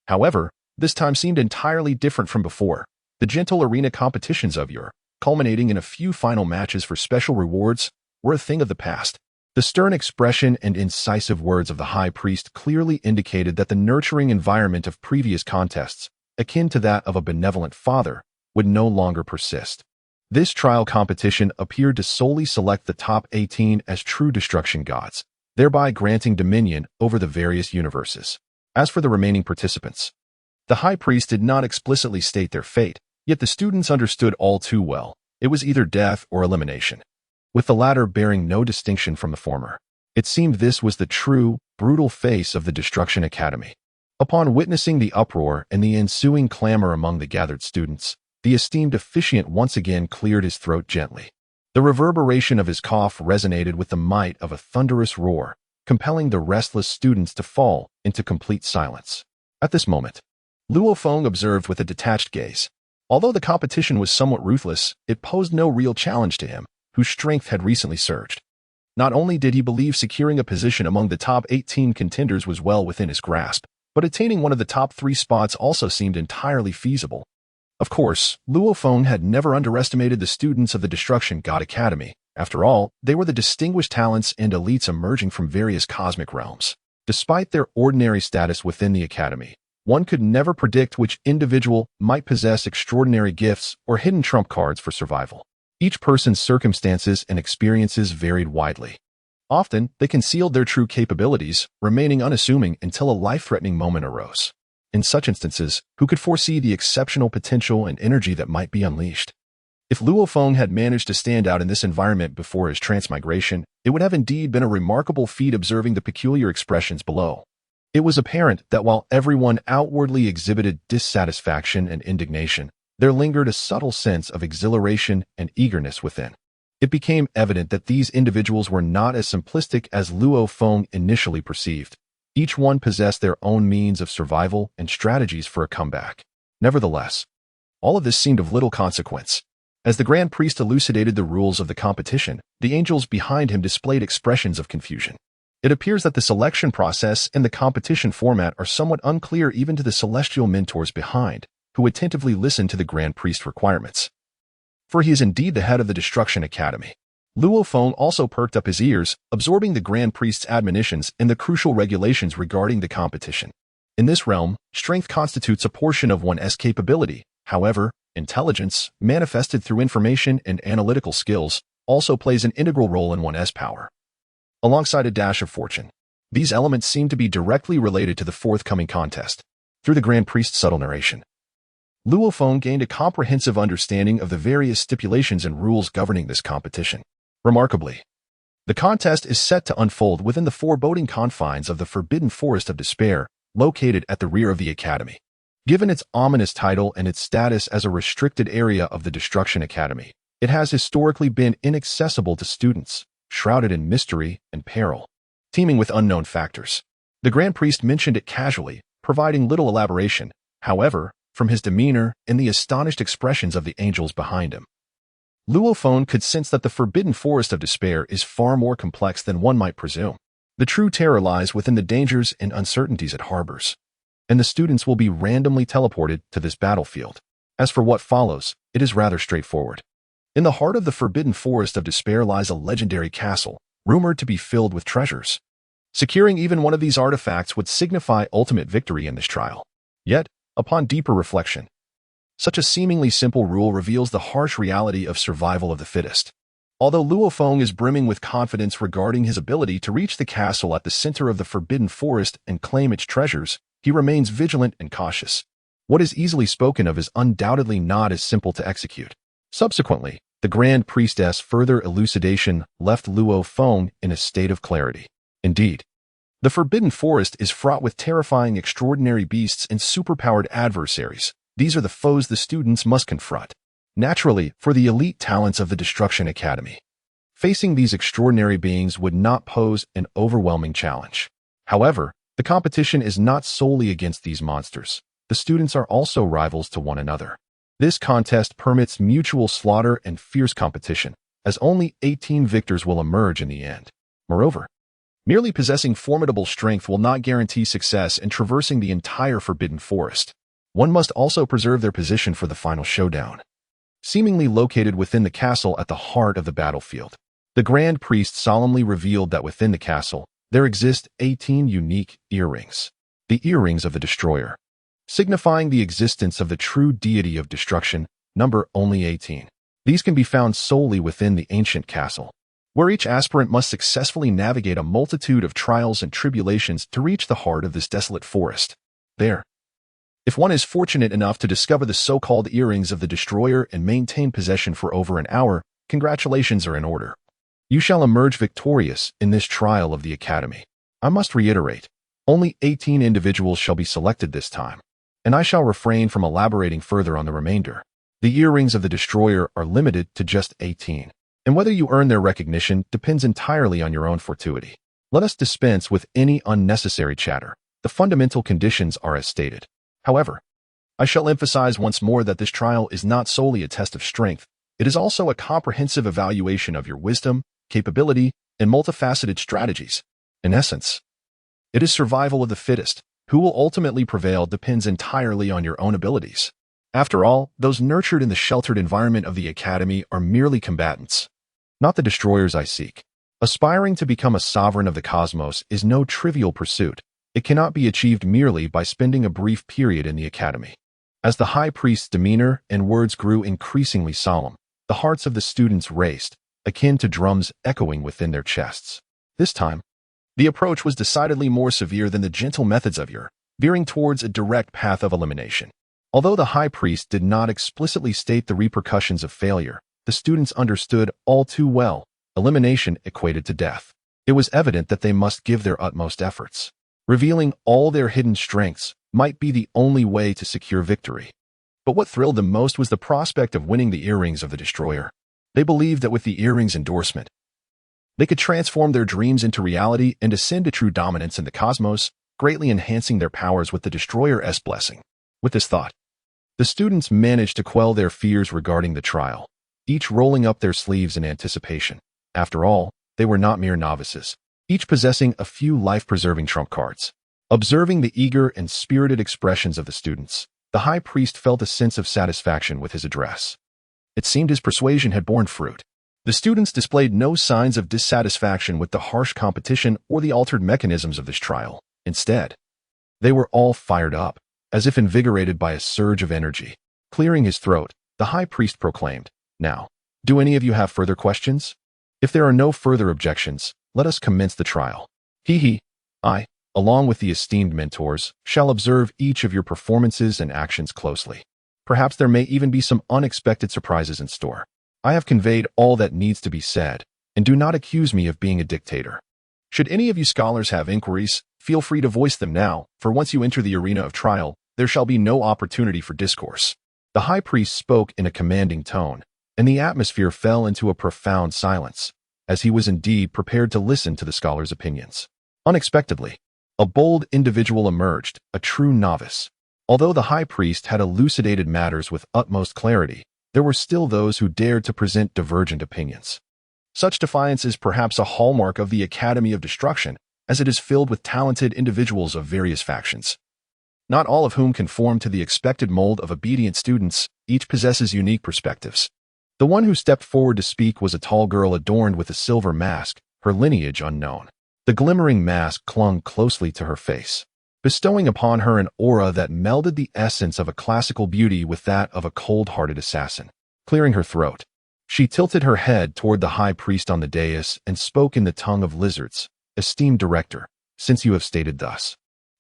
[SPEAKER 1] However, this time seemed entirely different from before. The gentle arena competitions of yore, culminating in a few final matches for special rewards, were a thing of the past. The stern expression and incisive words of the high priest clearly indicated that the nurturing environment of previous contests, akin to that of a benevolent father, would no longer persist. This trial competition appeared to solely select the top 18 as true destruction gods, thereby granting dominion over the various universes. As for the remaining participants, the high priest did not explicitly state their fate, yet the students understood all too well. It was either death or elimination, with the latter bearing no distinction from the former. It seemed this was the true, brutal face of the Destruction Academy. Upon witnessing the uproar and the ensuing clamor among the gathered students, the esteemed officiant once again cleared his throat gently. The reverberation of his cough resonated with the might of a thunderous roar, compelling the restless students to fall into complete silence. At this moment, Luo Feng observed with a detached gaze. Although the competition was somewhat ruthless, it posed no real challenge to him, whose strength had recently surged. Not only did he believe securing a position among the top 18 contenders was well within his grasp, but attaining one of the top 3 spots also seemed entirely feasible. Of course, Luo Feng had never underestimated the students of the Destruction God Academy. After all, they were the distinguished talents and elites emerging from various cosmic realms. Despite their ordinary status within the academy, one could never predict which individual might possess extraordinary gifts or hidden trump cards for survival. Each person's circumstances and experiences varied widely. Often, they concealed their true capabilities, remaining unassuming until a life-threatening moment arose. In such instances, who could foresee the exceptional potential and energy that might be unleashed? If Luo Feng had managed to stand out in this environment before his transmigration, it would have indeed been a remarkable feat observing the peculiar expressions below. It was apparent that while everyone outwardly exhibited dissatisfaction and indignation, there lingered a subtle sense of exhilaration and eagerness within. It became evident that these individuals were not as simplistic as Luo Feng initially perceived. Each one possessed their own means of survival and strategies for a comeback. Nevertheless, all of this seemed of little consequence. As the Grand Priest elucidated the rules of the competition, the angels behind him displayed expressions of confusion. It appears that the selection process and the competition format are somewhat unclear even to the celestial mentors behind, who attentively listened to the Grand Priest's requirements. for he is indeed the head of the Destruction Academy. Luo Feng also perked up his ears, absorbing the Grand Priest's admonitions and the crucial regulations regarding the competition. In this realm, strength constitutes a portion of one's capability. However, intelligence, manifested through information and analytical skills, also plays an integral role in one's power. Alongside a dash of fortune, these elements seem to be directly related to the forthcoming contest. Through the Grand Priest's subtle narration, Luo Feng gained a comprehensive understanding of the various stipulations and rules governing this competition. Remarkably, the contest is set to unfold within the foreboding confines of the Forbidden Forest of Despair, located at the rear of the Academy. Given its ominous title and its status as a restricted area of the Destruction Academy, it has historically been inaccessible to students, shrouded in mystery and peril, teeming with unknown factors. The Grand Priest mentioned it casually, providing little elaboration, however, from his demeanor and the astonished expressions of the angels behind him, Luo Feng could sense that the Forbidden Forest of Despair is far more complex than one might presume. The true terror lies within the dangers and uncertainties it harbors, and the students will be randomly teleported to this battlefield. As for what follows, it is rather straightforward. In the heart of the Forbidden Forest of Despair lies a legendary castle, rumored to be filled with treasures. Securing even one of these artifacts would signify ultimate victory in this trial. Yet, upon deeper reflection, such a seemingly simple rule reveals the harsh reality of survival of the fittest. Although Luo Feng is brimming with confidence regarding his ability to reach the castle at the center of the Forbidden Forest and claim its treasures, he remains vigilant and cautious. What is easily spoken of is undoubtedly not as simple to execute. Subsequently, the Grand Priestess' further elucidation left Luo Feng in a state of clarity. Indeed, the Forbidden Forest is fraught with terrifying extraordinary beasts and superpowered adversaries. These are the foes the students must confront. Naturally, for the elite talents of the Destruction Academy, facing these extraordinary beings would not pose an overwhelming challenge. However, the competition is not solely against these monsters. The students are also rivals to one another. This contest permits mutual slaughter and fierce competition, as only 18 victors will emerge in the end. Moreover, merely possessing formidable strength will not guarantee success in traversing the entire Forbidden Forest. One must also preserve their position for the final showdown. Seemingly located within the castle at the heart of the battlefield, the Grand Priest solemnly revealed that within the castle, there exist 18 unique earrings. The earrings of the Destroyer, signifying the existence of the true deity of destruction, number only 18. These can be found solely within the ancient castle, where each aspirant must successfully navigate a multitude of trials and tribulations to reach the heart of this desolate forest. There, if one is fortunate enough to discover the so-called earrings of the Destroyer and maintain possession for over an hour, congratulations are in order. You shall emerge victorious in this trial of the Academy. I must reiterate, only 18 individuals shall be selected this time, and I shall refrain from elaborating further on the remainder. The earrings of the Destroyer are limited to just 18, and whether you earn their recognition depends entirely on your own fortuity. Let us dispense with any unnecessary chatter. The fundamental conditions are as stated. However, I shall emphasize once more that this trial is not solely a test of strength. It is also a comprehensive evaluation of your wisdom, capability, and multifaceted strategies. In essence, it is survival of the fittest. Who will ultimately prevail depends entirely on your own abilities. After all, those nurtured in the sheltered environment of the Academy are merely combatants, not the destroyers I seek. Aspiring to become a sovereign of the cosmos is no trivial pursuit. It cannot be achieved merely by spending a brief period in the Academy. As the High Priest's demeanor and words grew increasingly solemn, the hearts of the students raced, akin to drums echoing within their chests. This time, the approach was decidedly more severe than the gentle methods of yore, veering towards a direct path of elimination. Although the High Priest did not explicitly state the repercussions of failure, the students understood all too well. Elimination equated to death. It was evident that they must give their utmost efforts. Revealing all their hidden strengths might be the only way to secure victory. But what thrilled them most was the prospect of winning the earrings of the Destroyer. They believed that with the earrings' endorsement, they could transform their dreams into reality and ascend to true dominance in the cosmos, greatly enhancing their powers with the Destroyer's blessing. With this thought, the students managed to quell their fears regarding the trial, each rolling up their sleeves in anticipation. After all, they were not mere novices, each possessing a few life-preserving trump cards. Observing the eager and spirited expressions of the students, the High Priest felt a sense of satisfaction with his address. It seemed his persuasion had borne fruit. The students displayed no signs of dissatisfaction with the harsh competition or the altered mechanisms of this trial. Instead, they were all fired up, as if invigorated by a surge of energy. Clearing his throat, the high priest proclaimed, "Now, do any of you have further questions? If there are no further objections, let us commence the trial. I, along with the esteemed mentors, shall observe each of your performances and actions closely. Perhaps there may even be some unexpected surprises in store. I have conveyed all that needs to be said, and do not accuse me of being a dictator. Should any of you scholars have inquiries, feel free to voice them now, for once you enter the arena of trial, there shall be no opportunity for discourse." The high priest spoke in a commanding tone, and the atmosphere fell into a profound silence, as he was indeed prepared to listen to the scholars' opinions. Unexpectedly, a bold individual emerged, a true novice. Although the high priest had elucidated matters with utmost clarity, there were still those who dared to present divergent opinions. Such defiance is perhaps a hallmark of the Academy of Destruction, as it is filled with talented individuals of various factions. Not all of whom conform to the expected mold of obedient students, each possesses unique perspectives. The one who stepped forward to speak was a tall girl adorned with a silver mask, her lineage unknown. The glimmering mask clung closely to her face, bestowing upon her an aura that melded the essence of a classical beauty with that of a cold-hearted assassin. Clearing her throat, she tilted her head toward the high priest on the dais and spoke in the tongue of lizards. "Esteemed director, since you have stated thus,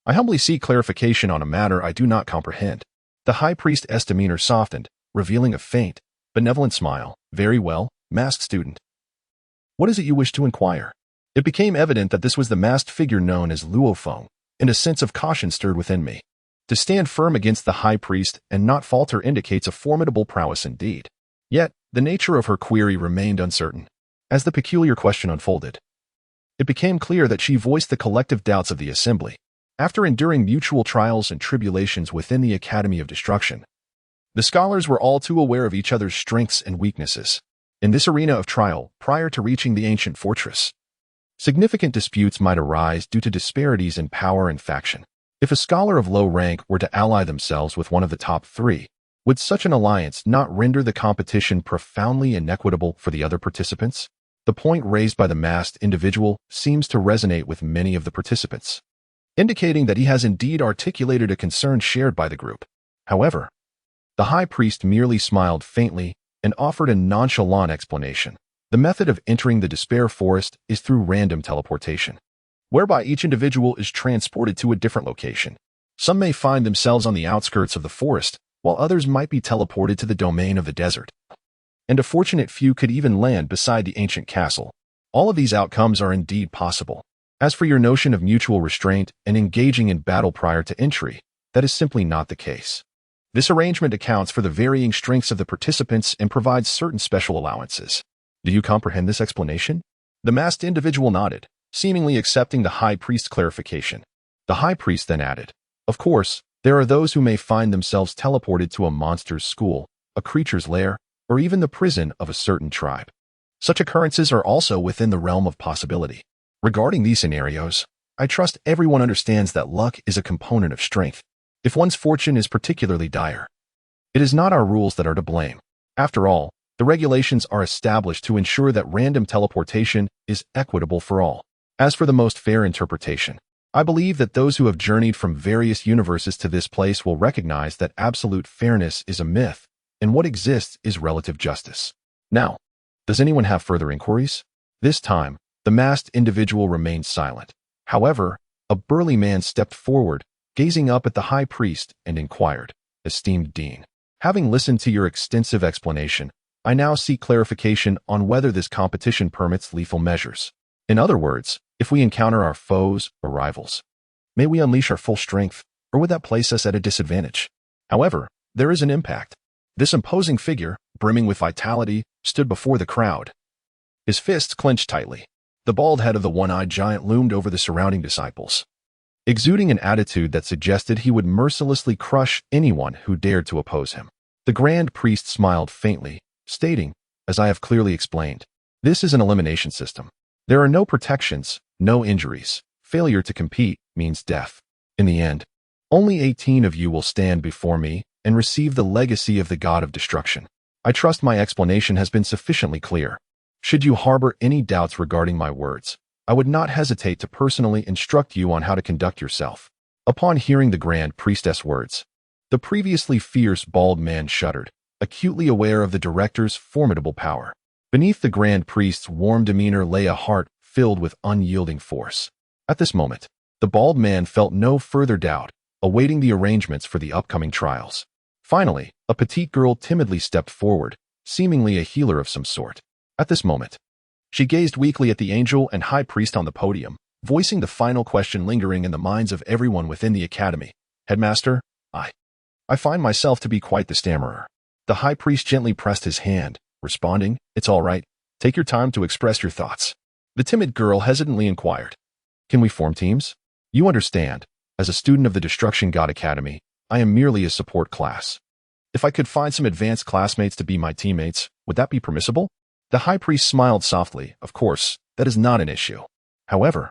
[SPEAKER 1] I humbly seek clarification on a matter I do not comprehend." The high priest's demeanor softened, revealing a faint, benevolent smile. "Very well, masked student. What is it you wish to inquire?" It became evident that this was the masked figure known as Luo Feng, and a sense of caution stirred within me. To stand firm against the high priest and not falter indicates a formidable prowess indeed. Yet, the nature of her query remained uncertain. As the peculiar question unfolded, it became clear that she voiced the collective doubts of the assembly. After enduring mutual trials and tribulations within the Academy of Destruction, the scholars were all too aware of each other's strengths and weaknesses. In this arena of trial, prior to reaching the ancient fortress, significant disputes might arise due to disparities in power and faction. If a scholar of low rank were to ally themselves with one of the top three, would such an alliance not render the competition profoundly inequitable for the other participants? The point raised by the masked individual seems to resonate with many of the participants, indicating that he has indeed articulated a concern shared by the group. However, the high priest merely smiled faintly and offered a nonchalant explanation. The method of entering the Despair Forest is through random teleportation, whereby each individual is transported to a different location. Some may find themselves on the outskirts of the forest, while others might be teleported to the domain of the desert. And a fortunate few could even land beside the ancient castle. All of these outcomes are indeed possible. As for your notion of mutual restraint and engaging in battle prior to entry, that is simply not the case. This arrangement accounts for the varying strengths of the participants and provides certain special allowances. Do you comprehend this explanation? The masked individual nodded, seemingly accepting the high priest's clarification. The high priest then added, "Of course, there are those who may find themselves teleported to a monster's school, a creature's lair, or even the prison of a certain tribe. Such occurrences are also within the realm of possibility. Regarding these scenarios, I trust everyone understands that luck is a component of strength. If one's fortune is particularly dire, it is not our rules that are to blame. After all, the regulations are established to ensure that random teleportation is equitable for all. As for the most fair interpretation, I believe that those who have journeyed from various universes to this place will recognize that absolute fairness is a myth, and what exists is relative justice. Now, does anyone have further inquiries?" This time, the masked individual remained silent. However, a burly man stepped forward, gazing up at the high priest, and inquired, "Esteemed Dean, having listened to your extensive explanation, I now seek clarification on whether this competition permits lethal measures. In other words, if we encounter our foes or rivals, may we unleash our full strength, or would that place us at a disadvantage? However, there is an impact." This imposing figure, brimming with vitality, stood before the crowd. His fists clenched tightly. The bald head of the one-eyed giant loomed over the surrounding disciples, exuding an attitude that suggested he would mercilessly crush anyone who dared to oppose him. The grand priest smiled faintly, stating, "As I have clearly explained, this is an elimination system. There are no protections, no injuries. Failure to compete means death. In the end, only 18 of you will stand before me and receive the legacy of the god of destruction. I trust my explanation has been sufficiently clear. Should you harbor any doubts regarding my words, I would not hesitate to personally instruct you on how to conduct yourself. Upon hearing the Grand Priestess' words, the previously fierce bald man shuddered, acutely aware of the director's formidable power. Beneath the Grand Priest's warm demeanor lay a heart filled with unyielding force. At this moment, the bald man felt no further doubt, awaiting the arrangements for the upcoming trials. Finally, a petite girl timidly stepped forward, seemingly a healer of some sort. At this moment, she gazed weakly at the angel and high priest on the podium, voicing the final question lingering in the minds of everyone within the academy. Headmaster, I find myself to be quite the stammerer. The high priest gently pressed his hand, responding, It's all right. Take your time to express your thoughts. The timid girl hesitantly inquired, Can we form teams? You understand, as a student of the Destruction.To Academy, I am merely a support class. If I could find some advanced classmates to be my teammates, would that be permissible? The high priest smiled softly. Of course, that is not an issue. However,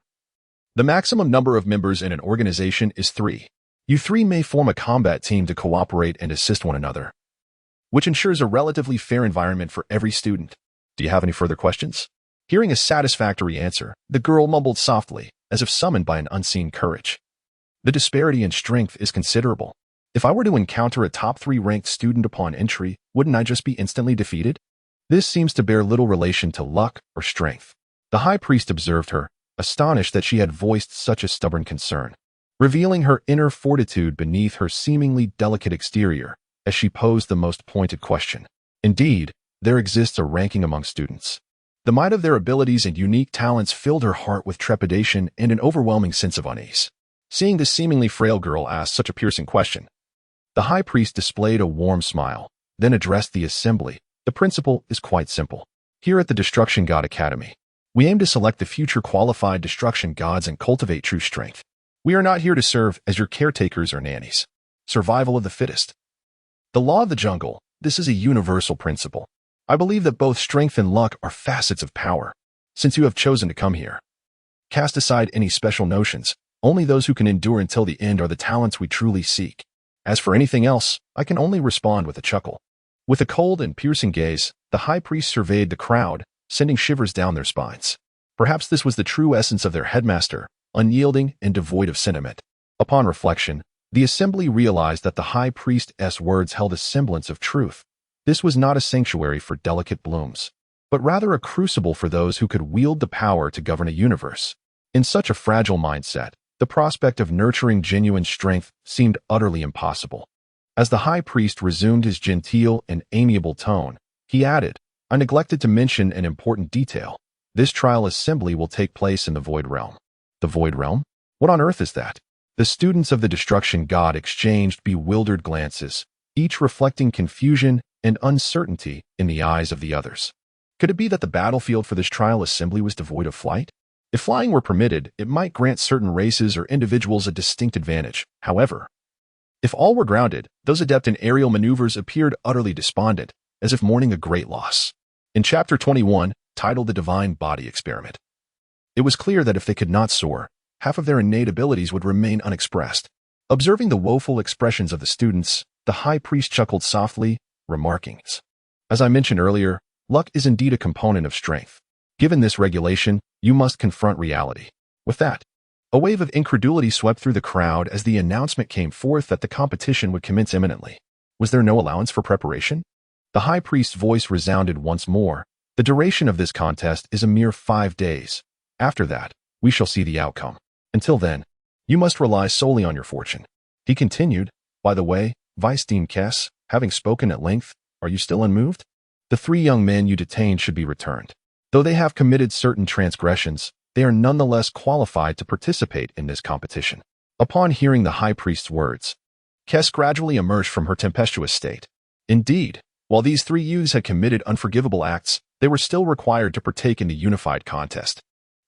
[SPEAKER 1] the maximum number of members in an organization is 3. You 3 may form a combat team to cooperate and assist one another, which ensures a relatively fair environment for every student. Do you have any further questions? Hearing a satisfactory answer, the girl mumbled softly, as if summoned by an unseen courage. The disparity in strength is considerable. If I were to encounter a top 3 ranked student upon entry, wouldn't I just be instantly defeated? This seems to bear little relation to luck or strength. The high priest observed her, astonished that she had voiced such a stubborn concern, revealing her inner fortitude beneath her seemingly delicate exterior as she posed the most pointed question. Indeed, there exists a ranking among students. The might of their abilities and unique talents filled her heart with trepidation and an overwhelming sense of unease. Seeing this seemingly frail girl ask such a piercing question, the high priest displayed a warm smile, then addressed the assembly. The principle is quite simple. Here at the Destruction.To Academy, we aim to select the future qualified destruction gods and cultivate true strength. We are not here to serve as your caretakers or nannies. Survival of the fittest. The law of the jungle, this is a universal principle. I believe that both strength and luck are facets of power. Since you have chosen to come here, cast aside any special notions. Only those who can endure until the end are the talents we truly seek. As for anything else, I can only respond with a chuckle. With a cold and piercing gaze, the high priest surveyed the crowd, sending shivers down their spines. Perhaps this was the true essence of their headmaster, unyielding and devoid of sentiment. Upon reflection, the assembly realized that the high priest's words held a semblance of truth. This was not a sanctuary for delicate blooms, but rather a crucible for those who could wield the power to govern a universe. In such a fragile mindset, the prospect of nurturing genuine strength seemed utterly impossible. As the high priest resumed his genteel and amiable tone, he added, I neglected to mention an important detail. This trial assembly will take place in the Void Realm. The Void Realm? What on earth is that? The students of the Destruction God exchanged bewildered glances, each reflecting confusion and uncertainty in the eyes of the others. Could it be that the battlefield for this trial assembly was devoid of flight? If flying were permitted, it might grant certain races or individuals a distinct advantage. However, if all were grounded, those adept in aerial maneuvers appeared utterly despondent, as if mourning a great loss. In Chapter 21, titled The Divine Body Experiment, it was clear that if they could not soar, half of their innate abilities would remain unexpressed. Observing the woeful expressions of the students, the high priest chuckled softly, remarking, As I mentioned earlier, luck is indeed a component of strength. Given this regulation, you must confront reality. With that, a wave of incredulity swept through the crowd as the announcement came forth that the competition would commence imminently. Was there no allowance for preparation? The high priest's voice resounded once more. The duration of this contest is a mere 5 days. After that, we shall see the outcome. Until then, you must rely solely on your fortune. He continued, By the way, Vice Dean Kess, having spoken at length, are you still unmoved? The 3 young men you detained should be returned. Though they have committed certain transgressions, they are nonetheless qualified to participate in this competition. Upon hearing the high priest's words, Kess gradually emerged from her tempestuous state. Indeed, while these 3 youths had committed unforgivable acts, they were still required to partake in the unified contest.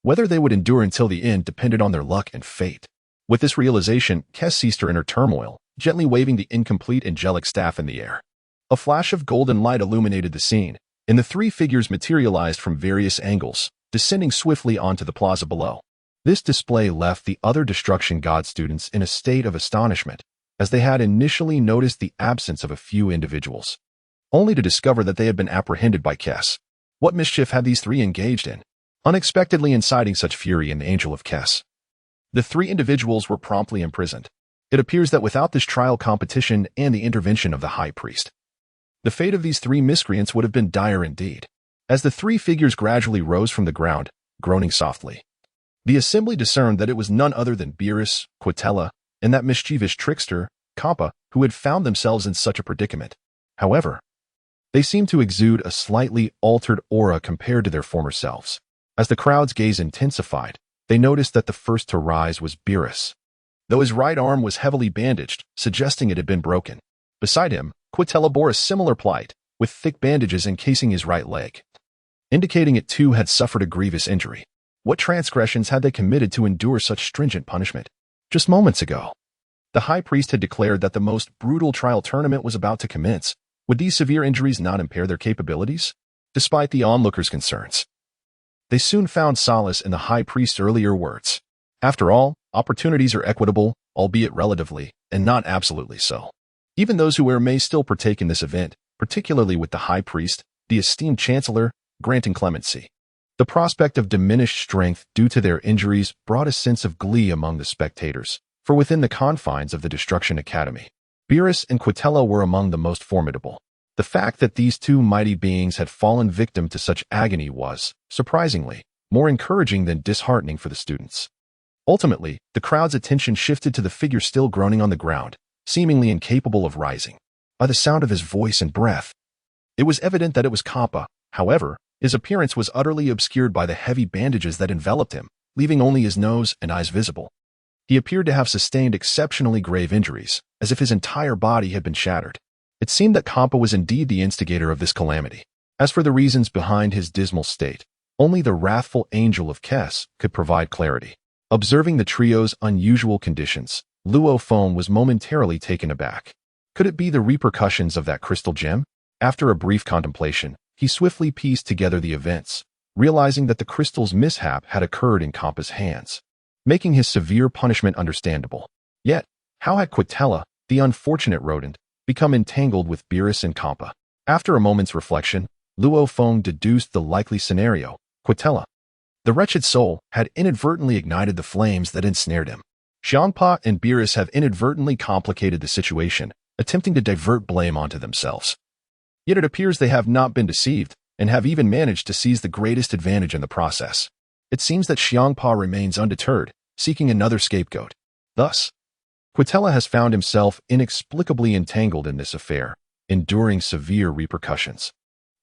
[SPEAKER 1] Whether they would endure until the end depended on their luck and fate. With this realization, Kess ceased her inner turmoil, gently waving the incomplete angelic staff in the air. A flash of golden light illuminated the scene, and the 3 figures materialized from various angles, descending swiftly onto the plaza below. This display left the other Destruction God students in a state of astonishment, as they had initially noticed the absence of a few individuals. only to discover that they had been apprehended by Kes. What mischief had these three engaged in, unexpectedly inciting such fury in the Angel of Kes? The three individuals were promptly imprisoned. It appears that without this trial competition and the intervention of the high priest, the fate of these three miscreants would have been dire indeed. As the three figures gradually rose from the ground, groaning softly, the assembly discerned that it was none other than Beerus, Quitella, and that mischievous trickster, Hmph, who had found themselves in such a predicament. However, they seemed to exude a slightly altered aura compared to their former selves. As the crowd's gaze intensified, they noticed that the first to rise was Beerus, though his right arm was heavily bandaged, suggesting it had been broken. Beside him, Quitella bore a similar plight, with thick bandages encasing his right leg, indicating it too had suffered a grievous injury. What transgressions had they committed to endure such stringent punishment? Just moments ago, the high priest had declared that the most brutal trial tournament was about to commence. Would these severe injuries not impair their capabilities? Despite the onlookers' concerns, they soon found solace in the high priest's earlier words. After all, opportunities are equitable, albeit relatively, and not absolutely so. Even those who may still partake in this event, particularly with the high priest, the esteemed chancellor, granting clemency. The prospect of diminished strength due to their injuries brought a sense of glee among the spectators, for within the confines of the Destruction Academy, Beerus and Quitella were among the most formidable. The fact that these two mighty beings had fallen victim to such agony was, surprisingly, more encouraging than disheartening for the students. Ultimately, the crowd's attention shifted to the figure still groaning on the ground, seemingly incapable of rising. By the sound of his voice and breath, it was evident that it was Hmph. However, his appearance was utterly obscured by the heavy bandages that enveloped him, leaving only his nose and eyes visible. He appeared to have sustained exceptionally grave injuries, as if his entire body had been shattered. It seemed that Hmph was indeed the instigator of this calamity. As for the reasons behind his dismal state, only the wrathful Angel of Kes could provide clarity. Observing the trio's unusual conditions, Luo Feng was momentarily taken aback. Could it be the repercussions of that crystal gem? After a brief contemplation, he swiftly pieced together the events, realizing that the crystal's mishap had occurred in Hmph's hands, making his severe punishment understandable. Yet, how had Quitella, the unfortunate rodent, become entangled with Beerus and Hmph? After a moment's reflection, Luo Feng deduced the likely scenario. Quitella, the wretched soul, had inadvertently ignited the flames that ensnared him. Hmph and Beerus have inadvertently complicated the situation, attempting to divert blame onto themselves. Yet it appears they have not been deceived, and have even managed to seize the greatest advantage in the process. It seems that Hmph remains undeterred, seeking another scapegoat. Thus, Quitella has found himself inexplicably entangled in this affair, enduring severe repercussions.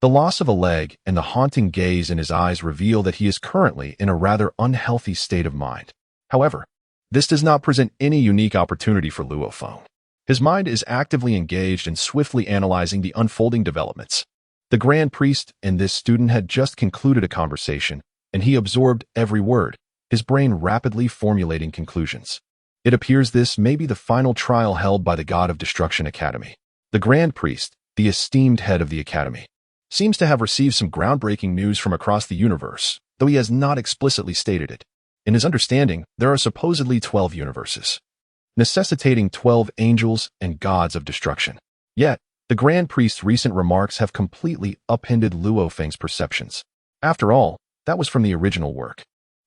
[SPEAKER 1] The loss of a leg and the haunting gaze in his eyes reveal that he is currently in a rather unhealthy state of mind. However, this does not present any unique opportunity for Luo Feng. His mind is actively engaged in swiftly analyzing the unfolding developments. The Grand Priest and this student had just concluded a conversation, and he absorbed every word, his brain rapidly formulating conclusions. It appears this may be the final trial held by the God of Destruction Academy. The Grand Priest, the esteemed head of the Academy, seems to have received some groundbreaking news from across the universe, though he has not explicitly stated it. In his understanding, there are supposedly 12 universes, necessitating 12 angels and gods of destruction. Yet, the Grand Priest's recent remarks have completely upended Luo Feng's perceptions. After all, that was from the original work,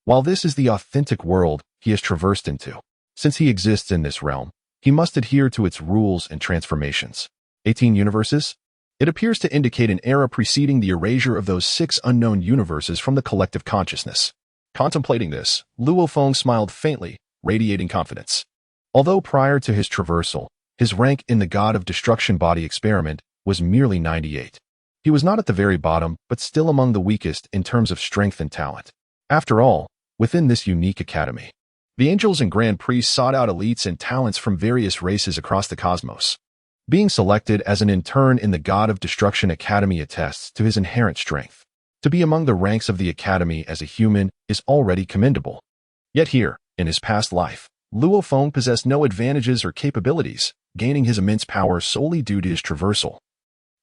[SPEAKER 1] while this is the authentic world he has traversed into. Since he exists in this realm, he must adhere to its rules and transformations. 18 universes? It appears to indicate an era preceding the erasure of those 6 unknown universes from the collective consciousness. Contemplating this, Luo Feng smiled faintly, radiating confidence. Although prior to his traversal, his rank in the God of Destruction body experiment was merely 98. He was not at the very bottom, but still among the weakest in terms of strength and talent. After all, within this unique academy, the angels and Grand Priests sought out elites and talents from various races across the cosmos. Being selected as an intern in the God of Destruction Academy attests to his inherent strength. To be among the ranks of the academy as a human is already commendable. Yet here, in his past life, Luo Feng possessed no advantages or capabilities, gaining his immense power solely due to his traversal,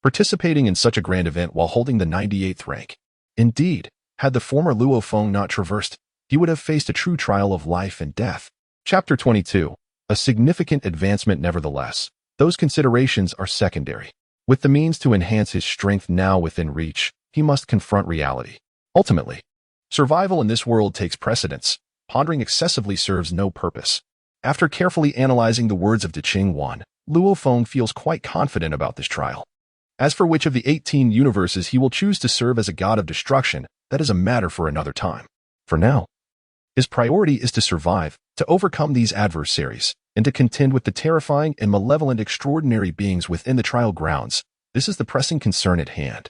[SPEAKER 1] participating in such a grand event while holding the 98th rank. Indeed, had the former Luo Feng not traversed, he would have faced a true trial of life and death. Chapter 22. A significant advancement nevertheless. Those considerations are secondary. With the means to enhance his strength now within reach, he must confront reality. Ultimately, survival in this world takes precedence. Pondering excessively serves no purpose. After carefully analyzing the words of De Qing, Luo Feng feels quite confident about this trial. As for which of the 18 universes he will choose to serve as a god of destruction, that is a matter for another time. For now, his priority is to survive, to overcome these adversaries, and to contend with the terrifying and malevolent extraordinary beings within the trial grounds. This is the pressing concern at hand.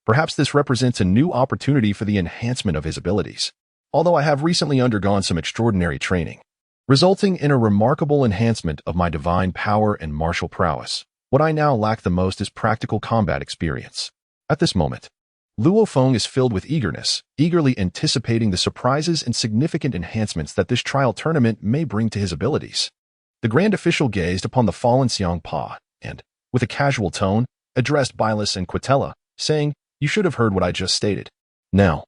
[SPEAKER 1] Perhaps this represents a new opportunity for the enhancement of his abilities. Although I have recently undergone some extraordinary training, resulting in a remarkable enhancement of my divine power and martial prowess, what I now lack the most is practical combat experience. At this moment, Luo Feng is filled with eagerness, eagerly anticipating the surprises and significant enhancements that this trial tournament may bring to his abilities. The grand official gazed upon the fallen Xiang Pa and, with a casual tone, addressed Beerus and Quitella, saying, "You should have heard what I just stated. Now,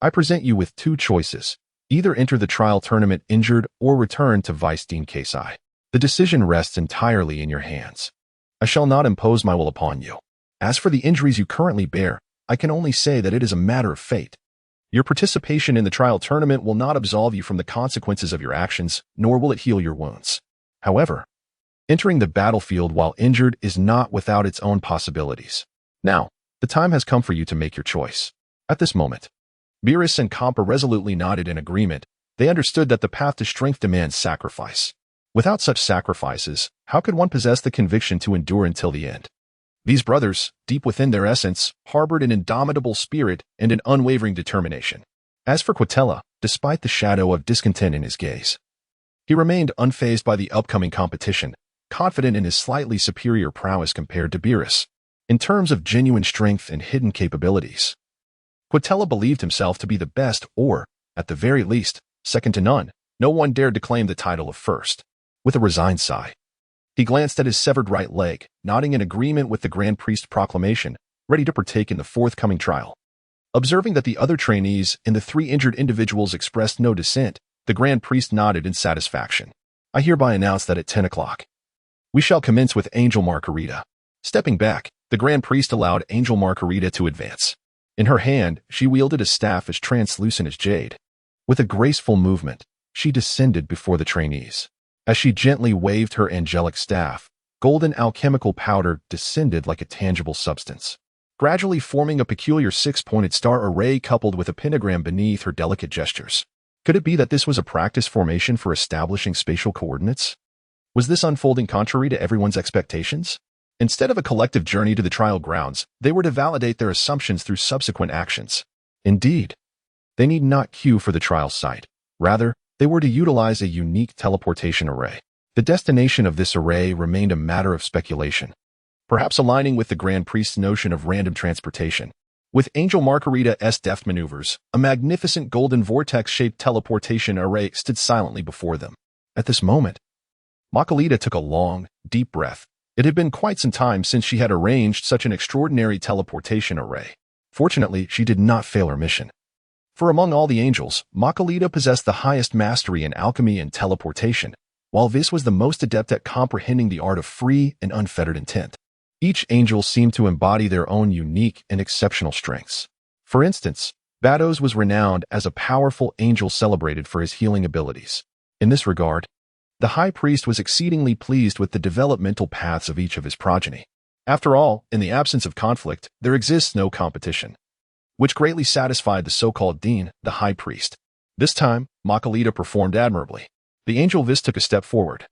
[SPEAKER 1] I present you with two choices. Either enter the trial tournament injured or return to Weisstein Kasai. The decision rests entirely in your hands. I shall not impose my will upon you. As for the injuries you currently bear, I can only say that it is a matter of fate. Your participation in the trial tournament will not absolve you from the consequences of your actions, nor will it heal your wounds. However, entering the battlefield while injured is not without its own possibilities. Now, the time has come for you to make your choice." At this moment, Beerus and Hmph resolutely nodded in agreement. They understood that the path to strength demands sacrifice. Without such sacrifices, how could one possess the conviction to endure until the end? These brothers, deep within their essence, harbored an indomitable spirit and an unwavering determination. As for Quitella, despite the shadow of discontent in his gaze, he remained unfazed by the upcoming competition, confident in his slightly superior prowess compared to Beerus. In terms of genuine strength and hidden capabilities, Quitella believed himself to be the best or, at the very least, second to none. No one dared to claim the title of first. With a resigned sigh, he glanced at his severed right leg, nodding in agreement with the Grand Priest's proclamation, ready to partake in the forthcoming trial. Observing that the other trainees and the three injured individuals expressed no dissent, the Grand Priest nodded in satisfaction. "I hereby announce that at 10 o'clock, we shall commence with Angel Margarita." Stepping back, the Grand Priest allowed Angel Margarita to advance. In her hand, she wielded a staff as translucent as jade. With a graceful movement, she descended before the trainees. As she gently waved her angelic staff, golden alchemical powder descended like a tangible substance, gradually forming a peculiar six-pointed star array coupled with a pentagram beneath her delicate gestures. Could it be that this was a practice formation for establishing spatial coordinates? Was this unfolding contrary to everyone's expectations? Instead of a collective journey to the trial grounds, they were to validate their assumptions through subsequent actions. Indeed, they need not queue for the trial site. Rather, they were to utilize a unique teleportation array. The destination of this array remained a matter of speculation, perhaps aligning with the Grand Priest's notion of random transportation. With Angel Margarita's deft maneuvers, a magnificent golden vortex-shaped teleportation array stood silently before them. At this moment, Margarita took a long, deep breath. It had been quite some time since she had arranged such an extraordinary teleportation array. Fortunately, she did not fail her mission. For among all the angels, Margarita possessed the highest mastery in alchemy and teleportation, while Whis was the most adept at comprehending the art of free and unfettered intent. Each angel seemed to embody their own unique and exceptional strengths. For instance, Beerus was renowned as a powerful angel celebrated for his healing abilities. In this regard, the High Priest was exceedingly pleased with the developmental paths of each of his progeny. After all, in the absence of conflict, there exists no competition, which greatly satisfied the so-called Dean, the High Priest. This time, Margarita performed admirably. The angel Whis took a step forward,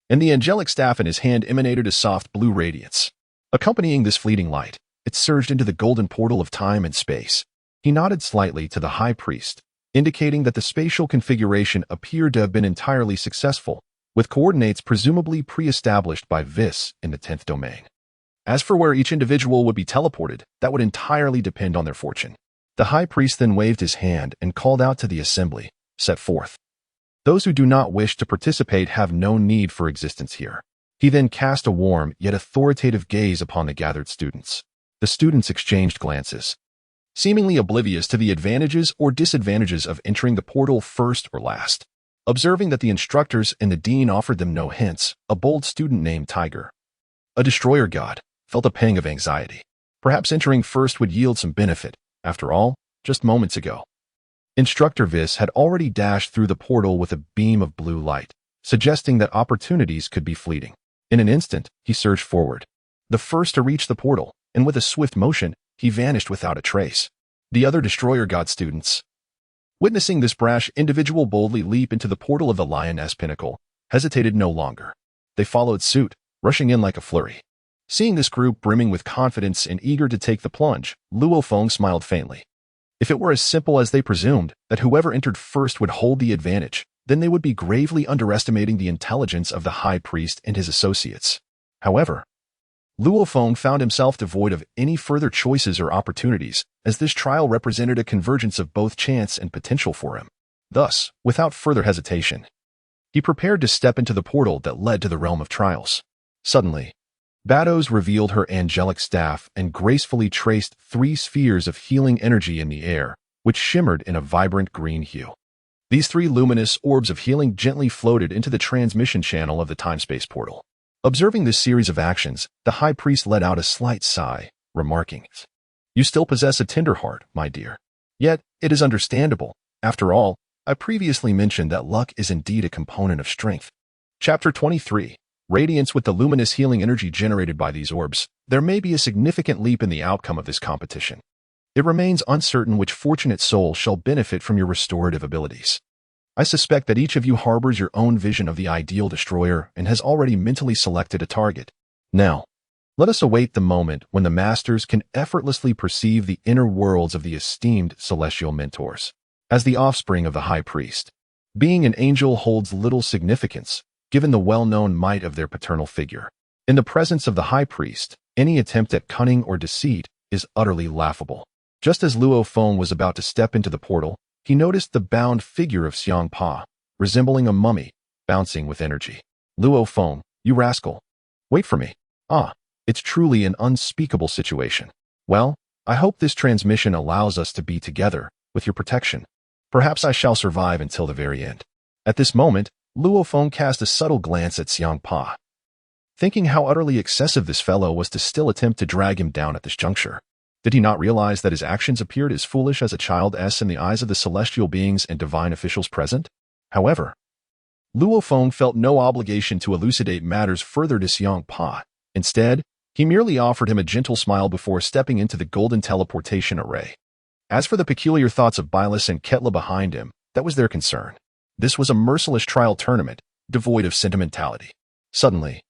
[SPEAKER 1] and the angelic staff in his hand emanated a soft blue radiance. Accompanying this fleeting light, it surged into the golden portal of time and space. He nodded slightly to the High Priest, indicating that the spatial configuration appeared to have been entirely successful, with coordinates presumably pre-established by Whis in the 10th domain. As for where each individual would be teleported, that would entirely depend on their fortune. The High Priest then waved his hand and called out to the assembly, "Set forth. Those who do not wish to participate have no need for existence here." He then cast a warm yet authoritative gaze upon the gathered students. The students exchanged glances, seemingly oblivious to the advantages or disadvantages of entering the portal first or last. Observing that the instructors and the dean offered them no hints, a bold student named Tiger, a destroyer god, felt a pang of anxiety. Perhaps entering first would yield some benefit. After all, just moments ago, Instructor Whis had already dashed through the portal with a beam of blue light, suggesting that opportunities could be fleeting. In an instant, he surged forward, the first to reach the portal, and with a swift motion, he vanished without a trace. The other Destroyer God students, witnessing this brash individual boldly leap into the portal of the Lioness Pinnacle, hesitated no longer. They followed suit, rushing in like a flurry. Seeing this group brimming with confidence and eager to take the plunge, Luo Feng smiled faintly. If it were as simple as they presumed, that whoever entered first would hold the advantage, then they would be gravely underestimating the intelligence of the High Priest and his associates. However, Luo Feng found himself devoid of any further choices or opportunities, as this trial represented a convergence of both chance and potential for him. Thus, without further hesitation, he prepared to step into the portal that led to the realm of trials. Suddenly, Batos revealed her angelic staff and gracefully traced 3 spheres of healing energy in the air, which shimmered in a vibrant green hue. These 3 luminous orbs of healing gently floated into the transmission channel of the time-space portal. Observing this series of actions, the High Priest let out a slight sigh, remarking, "You still possess a tender heart, my dear. Yet, it is understandable. After all, I previously mentioned that luck is indeed a component of strength." Chapter 23. Radiance with the luminous healing energy generated by these orbs, there may be a significant leap in the outcome of this competition. It remains uncertain which fortunate soul shall benefit from your restorative abilities. I suspect that each of you harbors your own vision of the ideal destroyer and has already mentally selected a target. Now, let us await the moment when the masters can effortlessly perceive the inner worlds of the esteemed celestial mentors. As the offspring of the High Priest, being an angel holds little significance, given the well-known might of their paternal figure. In the presence of the High Priest, any attempt at cunning or deceit is utterly laughable. Just as Luo Feng was about to step into the portal, he noticed the bound figure of Hmph, resembling a mummy, bouncing with energy. "Luo Feng, you rascal. Wait for me." It's truly an unspeakable situation. Well, I hope this transmission allows us to be together, with your protection. Perhaps I shall survive until the very end. At this moment, Luo Feng cast a subtle glance at Hmph, thinking how utterly excessive this fellow was to still attempt to drag him down at this juncture. Did he not realize that his actions appeared as foolish as a child's in the eyes of the celestial beings and divine officials present? However, Luo Feng felt no obligation to elucidate matters further to Hmph. Instead, he merely offered him a gentle smile before stepping into the golden teleportation array. As for the peculiar thoughts of Beerus and Ketla behind him, that was their concern. This was a merciless trial tournament, devoid of sentimentality. Suddenly,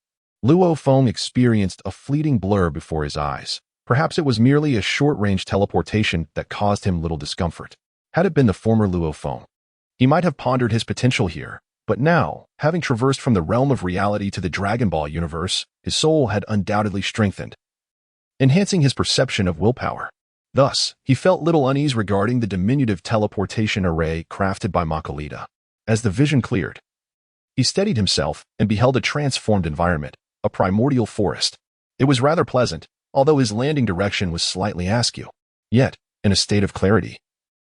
[SPEAKER 1] Luo Feng experienced a fleeting blur before his eyes. Perhaps it was merely a short-range teleportation that caused him little discomfort. Had it been the former Luo Feng, he might have pondered his potential here, but now, having traversed from the realm of reality to the Dragon Ball universe, his soul had undoubtedly strengthened, enhancing his perception of willpower. Thus, he felt little unease regarding the diminutive teleportation array crafted by Makalita. As the vision cleared, he steadied himself and beheld a transformed environment, a primordial forest. It was rather pleasant, although his landing direction was slightly askew. Yet, in a state of clarity,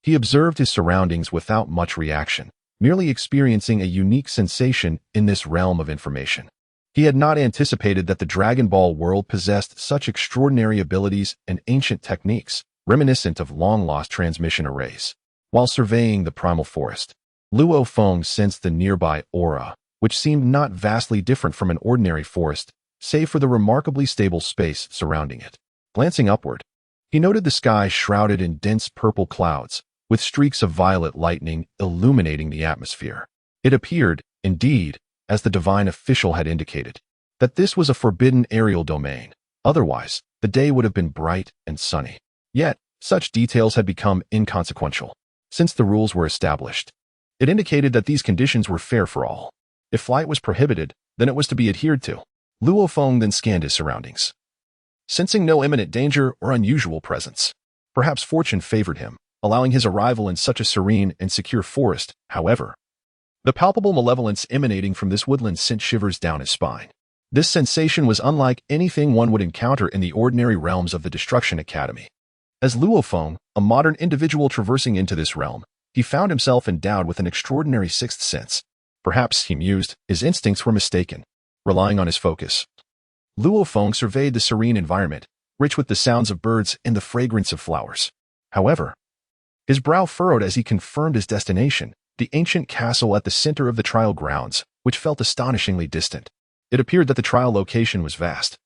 [SPEAKER 1] he observed his surroundings without much reaction, merely experiencing a unique sensation in this realm of information. He had not anticipated that the Dragon Ball world possessed such extraordinary abilities and ancient techniques, reminiscent of long-lost transmission arrays. While surveying the primal forest, Luo Feng sensed the nearby aura, which seemed not vastly different from an ordinary forest, save for the remarkably stable space surrounding it. Glancing upward, he noted the sky shrouded in dense purple clouds, with streaks of violet lightning illuminating the atmosphere. It appeared, indeed, as the divine official had indicated, that this was a forbidden aerial domain. Otherwise, the day would have been bright and sunny. Yet, such details had become inconsequential. Since the rules were established, it indicated that these conditions were fair for all. If flight was prohibited, then it was to be adhered to. Luo Feng then scanned his surroundings, sensing no imminent danger or unusual presence. Perhaps fortune favored him, allowing his arrival in such a serene and secure forest. However, the palpable malevolence emanating from this woodland sent shivers down his spine. This sensation was unlike anything one would encounter in the ordinary realms of the Destruction Academy. As Luo Feng, a modern individual traversing into this realm, he found himself endowed with an extraordinary sixth sense. Perhaps, he mused, his instincts were mistaken. Relying on his focus, Luo Feng surveyed the serene environment, rich with the sounds of birds and the fragrance of flowers. However, his brow furrowed as he confirmed his destination, the ancient castle at the center of the trial grounds, which felt astonishingly distant. It appeared that the trial location was vast,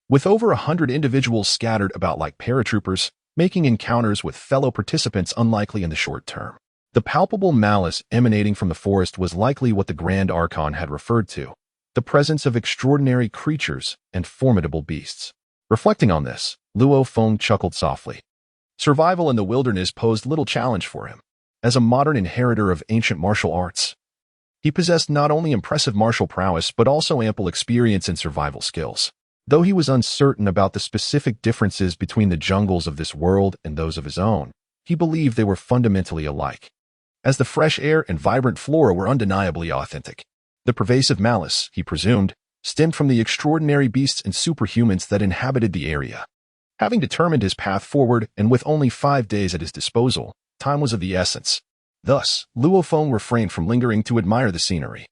[SPEAKER 1] with over 100 individuals scattered about like paratroopers, making encounters with fellow participants unlikely in the short term. The palpable malice emanating from the forest was likely what the Grand Archon had referred to, the presence of extraordinary creatures and formidable beasts. Reflecting on this, Luo Feng chuckled softly. Survival in the wilderness posed little challenge for him. As a modern inheritor of ancient martial arts, he possessed not only impressive martial prowess but also ample experience in survival skills. Though he was uncertain about the specific differences between the jungles of this world and those of his own, he believed they were fundamentally alike, as the fresh air and vibrant flora were undeniably authentic. The pervasive malice, he presumed, stemmed from the extraordinary beasts and superhumans that inhabited the area. Having determined his path forward and with only 5 days at his disposal, time was of the essence. Thus, Luo Feng refrained from lingering to admire the scenery.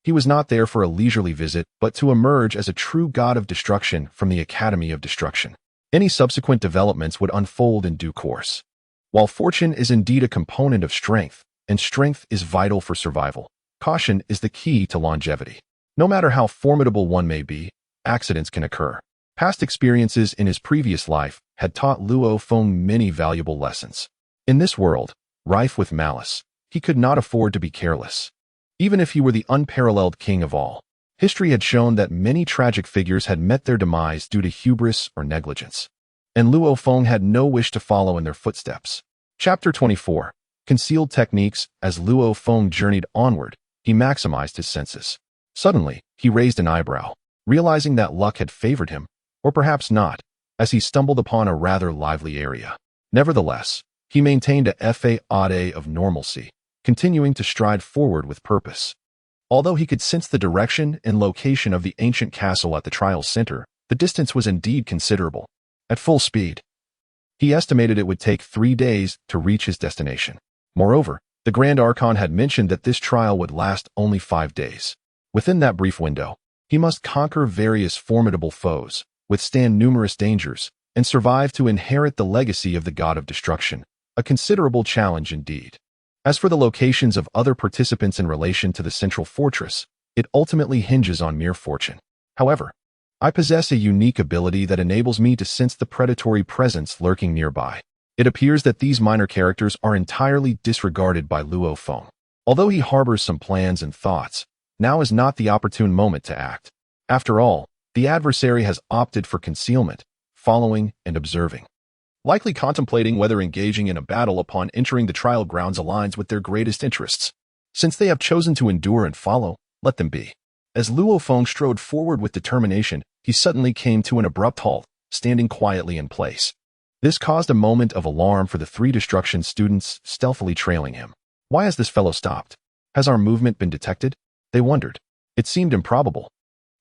[SPEAKER 1] He was not there for a leisurely visit, but to emerge as a true god of destruction from the Academy of Destruction. Any subsequent developments would unfold in due course. While fortune is indeed a component of strength, and strength is vital for survival, caution is the key to longevity. No matter how formidable one may be, accidents can occur. Past experiences in his previous life had taught Luo Feng many valuable lessons. In this world, rife with malice, he could not afford to be careless. Even if he were the unparalleled king of all, history had shown that many tragic figures had met their demise due to hubris or negligence, and Luo Feng had no wish to follow in their footsteps. Chapter 24. Concealed Techniques. As Luo Feng journeyed onward, he maximized his senses. Suddenly, he raised an eyebrow, realizing that luck had favored him, or perhaps not, as he stumbled upon a rather lively area. Nevertheless, he maintained a facade of normalcy, continuing to stride forward with purpose. Although he could sense the direction and location of the ancient castle at the trial center, the distance was indeed considerable. At full speed, he estimated it would take 3 days to reach his destination. Moreover, the Grand Archon had mentioned that this trial would last only 5 days. Within that brief window, he must conquer various formidable foes, withstand numerous dangers, and survive to inherit the legacy of the God of Destruction, a considerable challenge indeed. As for the locations of other participants in relation to the central fortress, it ultimately hinges on mere fortune. However, I possess a unique ability that enables me to sense the predatory presence lurking nearby. It appears that these minor characters are entirely disregarded by Luo Feng. Although he harbors some plans and thoughts, now is not the opportune moment to act. After all, the adversary has opted for concealment, following and observing, likely contemplating whether engaging in a battle upon entering the trial grounds aligns with their greatest interests. Since they have chosen to endure and follow, let them be. As Luo Feng strode forward with determination, he suddenly came to an abrupt halt, standing quietly in place. This caused a moment of alarm for the 3 destruction students stealthily trailing him. Why has this fellow stopped? Has our movement been detected? They wondered. It seemed improbable.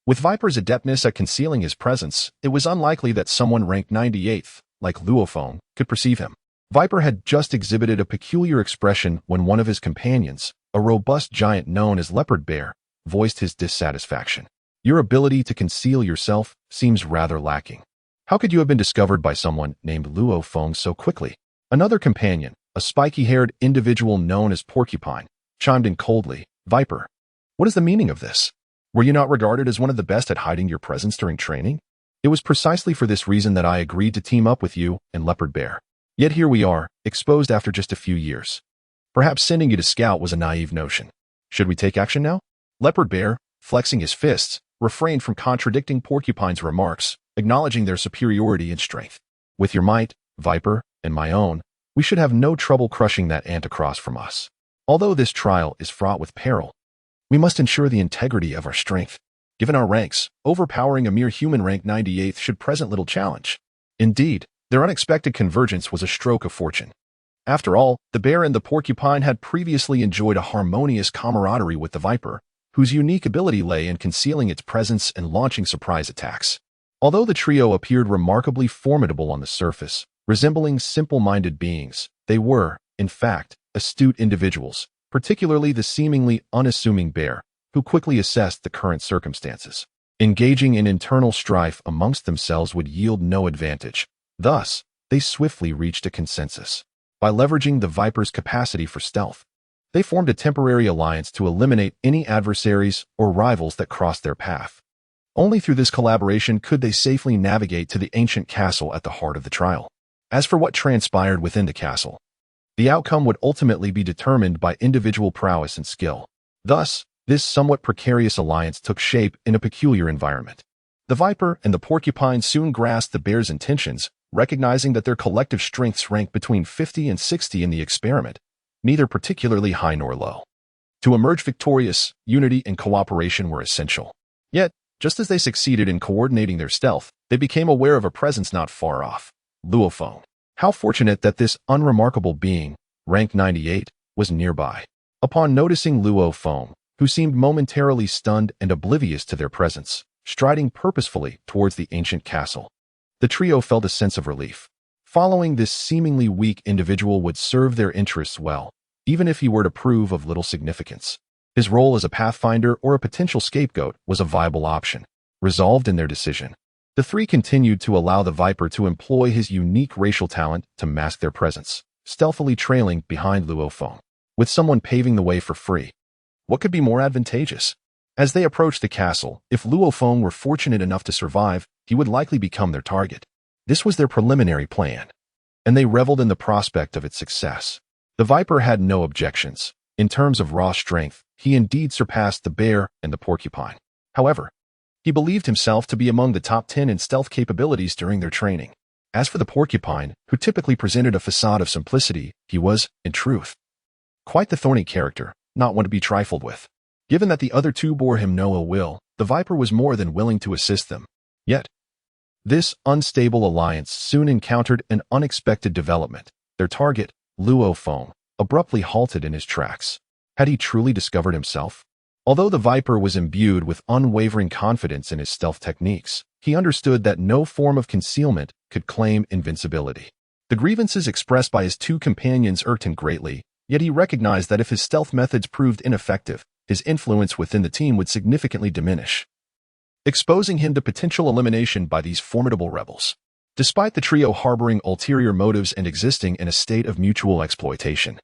[SPEAKER 1] With Viper's adeptness at concealing his presence, it was unlikely that someone ranked 98th, like Luo Feng, could perceive him. Viper had just exhibited a peculiar expression when one of his companions, a robust giant known as Leopard Bear, voiced his dissatisfaction. Your ability to conceal yourself seems rather lacking. How could you have been discovered by someone named Luo Feng so quickly? Another companion, a spiky-haired individual known as Porcupine, chimed in coldly. Viper, what is the meaning of this? Were you not regarded as one of the best at hiding your presence during training? It was precisely for this reason that I agreed to team up with you and Leopard Bear. Yet here we are, exposed after just a few years. Perhaps sending you to scout was a naive notion. Should we take action now? Leopard Bear, flexing his fists, refrained from contradicting Porcupine's remarks, acknowledging their superiority in strength. With your might, Viper, and my own, we should have no trouble crushing that ant across from us. Although this trial is fraught with peril, we must ensure the integrity of our strength. Given our ranks, overpowering a mere human rank 98th should present little challenge. Indeed, their unexpected convergence was a stroke of fortune. After all, the bear and the porcupine had previously enjoyed a harmonious camaraderie with the viper, whose unique ability lay in concealing its presence and launching surprise attacks. Although the trio appeared remarkably formidable on the surface, resembling simple-minded beings, they were, in fact, astute individuals, particularly the seemingly unassuming bear, who quickly assessed the current circumstances. Engaging in internal strife amongst themselves would yield no advantage. Thus, they swiftly reached a consensus. By leveraging the Viper's capacity for stealth, they formed a temporary alliance to eliminate any adversaries or rivals that crossed their path. Only through this collaboration could they safely navigate to the ancient castle at the heart of the trial. As for what transpired within the castle, the outcome would ultimately be determined by individual prowess and skill. Thus, this somewhat precarious alliance took shape in a peculiar environment. The Viper and the Porcupine soon grasped the Bear's intentions, recognizing that their collective strengths ranked between 50 and 60 in the experiment, neither particularly high nor low. To emerge victorious, unity and cooperation were essential. Yet, just as they succeeded in coordinating their stealth, they became aware of a presence not far off. Luo Feng. How fortunate that this unremarkable being, rank 98, was nearby. Upon noticing Luo Feng, who seemed momentarily stunned and oblivious to their presence, striding purposefully towards the ancient castle, the trio felt a sense of relief. Following this seemingly weak individual would serve their interests well, even if he were to prove of little significance. His role as a pathfinder or a potential scapegoat was a viable option. Resolved in their decision, the three continued to allow the Viper to employ his unique racial talent to mask their presence, stealthily trailing behind Luo Feng, with someone paving the way for free. What could be more advantageous? As they approached the castle, if Luo Feng were fortunate enough to survive, he would likely become their target. This was their preliminary plan, and they reveled in the prospect of its success. The Viper had no objections. In terms of raw strength, he indeed surpassed the Bear and the Porcupine. However, he believed himself to be among the top 10 in stealth capabilities during their training. As for the Porcupine, who typically presented a facade of simplicity, he was, in truth, quite the thorny character, not one to be trifled with. Given that the other two bore him no ill will, the Viper was more than willing to assist them. Yet, this unstable alliance soon encountered an unexpected development. Their target, Luo Feng, abruptly halted in his tracks. Had he truly discovered himself? Although the Viper was imbued with unwavering confidence in his stealth techniques, he understood that no form of concealment could claim invincibility. The grievances expressed by his two companions irked him greatly, yet he recognized that if his stealth methods proved ineffective, his influence within the team would significantly diminish, exposing him to potential elimination by these formidable rebels. Despite the trio harboring ulterior motives and existing in a state of mutual exploitation,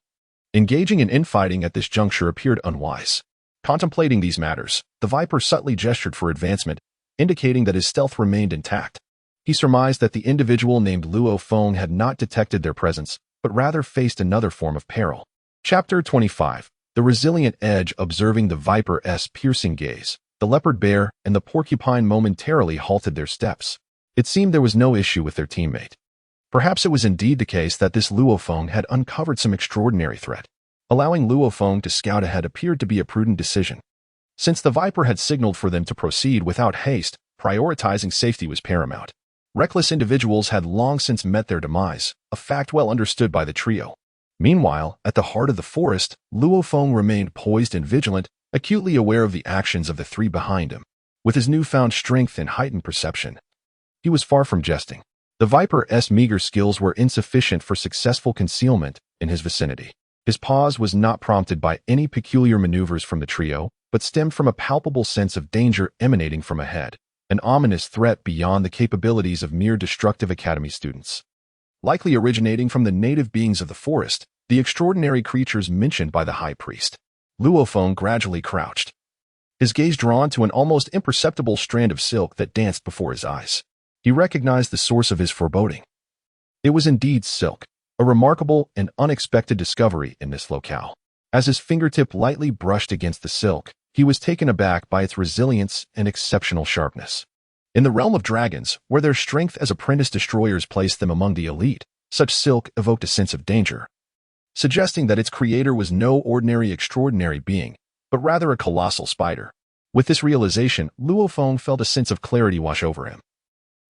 [SPEAKER 1] engaging in infighting at this juncture appeared unwise. Contemplating these matters, the Viper subtly gestured for advancement, indicating that his stealth remained intact. He surmised that the individual named Luo Feng had not detected their presence, but rather faced another form of peril. Chapter 25. The resilient edge. Observing the Viper's piercing gaze, the leopard bear and the porcupine momentarily halted their steps. It seemed there was no issue with their teammate. Perhaps it was indeed the case that this Luo Feng had uncovered some extraordinary threat. Allowing Luo Feng to scout ahead appeared to be a prudent decision. Since the Viper had signaled for them to proceed without haste, prioritizing safety was paramount. Reckless individuals had long since met their demise, a fact well understood by the trio. Meanwhile, at the heart of the forest, Luo Feng remained poised and vigilant, acutely aware of the actions of the three behind him. With his newfound strength and heightened perception, he was far from jesting. The Viper's meager skills were insufficient for successful concealment in his vicinity. His pause was not prompted by any peculiar maneuvers from the trio, but stemmed from a palpable sense of danger emanating from ahead, an ominous threat beyond the capabilities of mere destructive academy students. Likely originating from the native beings of the forest, the extraordinary creatures mentioned by the high priest. Luo Feng gradually crouched, his gaze drawn to an almost imperceptible strand of silk that danced before his eyes. He recognized the source of his foreboding. It was indeed silk, a remarkable and unexpected discovery in this locale. As his fingertip lightly brushed against the silk, he was taken aback by its resilience and exceptional sharpness. In the realm of dragons, where their strength as apprentice destroyers placed them among the elite, such silk evoked a sense of danger, suggesting that its creator was no ordinary extraordinary being, but rather a colossal spider. With this realization, Luo Feng felt a sense of clarity wash over him.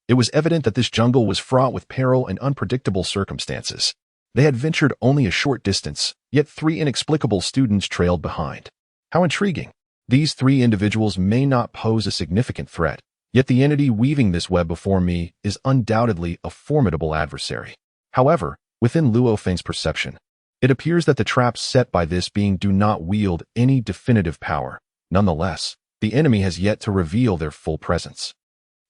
[SPEAKER 1] It was evident that this jungle was fraught with peril and unpredictable circumstances. They had ventured only a short distance, yet three inexplicable students trailed behind. How intriguing! These three individuals may not pose a significant threat, yet the entity weaving this web before me is undoubtedly a formidable adversary. However, within Luo Feng's perception, it appears that the traps set by this being do not wield any definitive power. Nonetheless, The enemy has yet to reveal their full presence.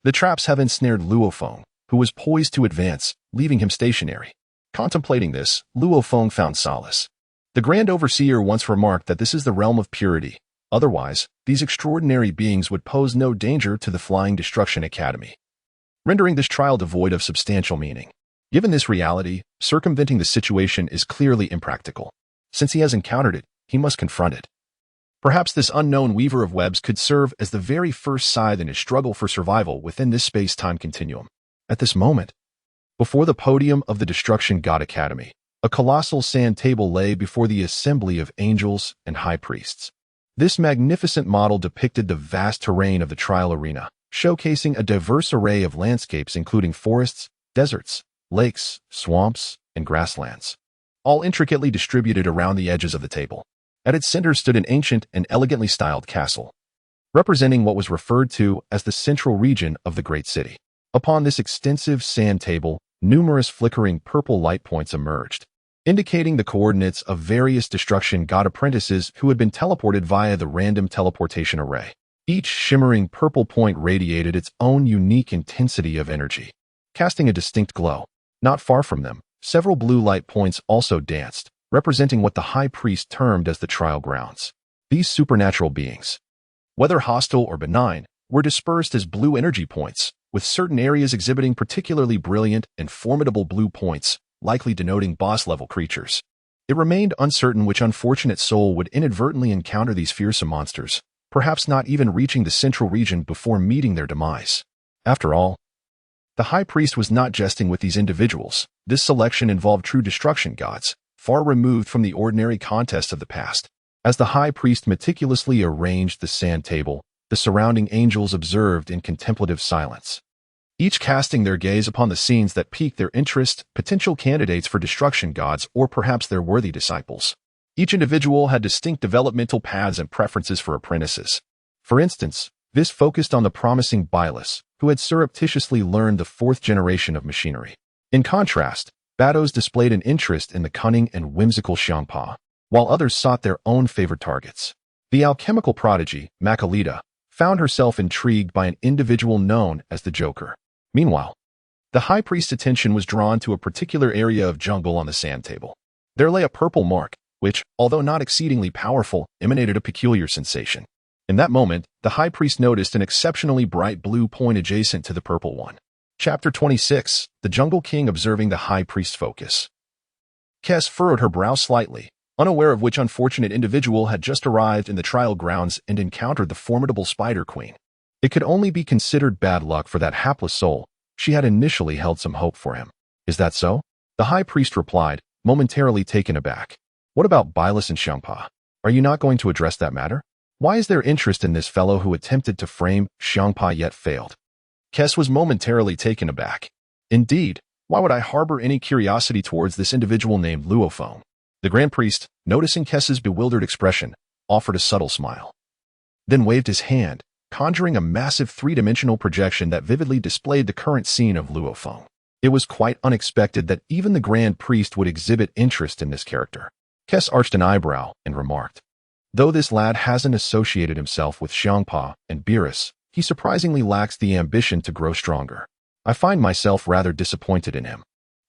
[SPEAKER 1] The traps have ensnared Luo Feng, who was poised to advance, leaving him stationary. Contemplating this, Luo Feng found solace. The Grand Overseer once remarked that this is the realm of purity. Otherwise, these extraordinary beings would pose no danger to the Flying Destruction Academy, rendering this trial devoid of substantial meaning. Given this reality, circumventing the situation is clearly impractical. Since he has encountered it, he must confront it. Perhaps this unknown weaver of webs could serve as the very first scythe in his struggle for survival within this space-time continuum. At this moment, before the podium of the Destruction God Academy, a colossal sand table lay before the assembly of angels and high priests. This magnificent model depicted the vast terrain of the trial arena, showcasing a diverse array of landscapes including forests, deserts, lakes, swamps, and grasslands, all intricately distributed around the edges of the table. At its center stood an ancient and elegantly styled castle, representing what was referred to as the central region of the great city. Upon this extensive sand table, numerous flickering purple light points emerged, indicating the coordinates of various Destruction God apprentices who had been teleported via the random teleportation array. Each shimmering purple point radiated its own unique intensity of energy, casting a distinct glow. Not far from them, several blue light points also danced, representing what the High Priest termed as the trial grounds. These supernatural beings, whether hostile or benign, were dispersed as blue energy points, with certain areas exhibiting particularly brilliant and formidable blue points, likely denoting boss-level creatures. It remained uncertain which unfortunate soul would inadvertently encounter these fearsome monsters, perhaps not even reaching the central region before meeting their demise. After all, the High Priest was not jesting with these individuals. This selection involved true destruction gods, far removed from the ordinary contest of the past. As the High Priest meticulously arranged the sand table, the surrounding angels observed in contemplative silence, each casting their gaze upon the scenes that piqued their interest, potential candidates for destruction gods or perhaps their worthy disciples. Each individual had distinct developmental paths and preferences for apprentices. For instance, Whis focused on the promising Beerus, who had surreptitiously learned the fourth generation of machinery. In contrast, Batos displayed an interest in the cunning and whimsical Hmph, while others sought their own favored targets. The alchemical prodigy, Makalita, found herself intrigued by an individual known as the Joker. Meanwhile, the High Priest's attention was drawn to a particular area of jungle on the sand table. There lay a purple mark, which, although not exceedingly powerful, emanated a peculiar sensation. In that moment, the High Priest noticed an exceptionally bright blue point adjacent to the purple one. Chapter 26, The Jungle King Observing the High Priest's Focus. Kes furrowed her brow slightly, unaware of which unfortunate individual had just arrived in the trial grounds and encountered the formidable Spider Queen. It could only be considered bad luck for that hapless soul. She had initially held some hope for him. Is that so? The High Priest replied, momentarily taken aback. What about Beerus and Hmph? Are you not going to address that matter? Why is there interest in this fellow who attempted to frame Hmph yet failed? Kes was momentarily taken aback. Indeed, why would I harbor any curiosity towards this individual named Luo Feng? The Grand Priest, noticing Kes's bewildered expression, offered a subtle smile, then waved his hand, conjuring a massive three-dimensional projection that vividly displayed the current scene of Luo Feng. It was quite unexpected that even the Grand Priest would exhibit interest in this character. Kes arched an eyebrow and remarked, though this lad hasn't associated himself with Hmph and Beerus, he surprisingly lacks the ambition to grow stronger. I find myself rather disappointed in him.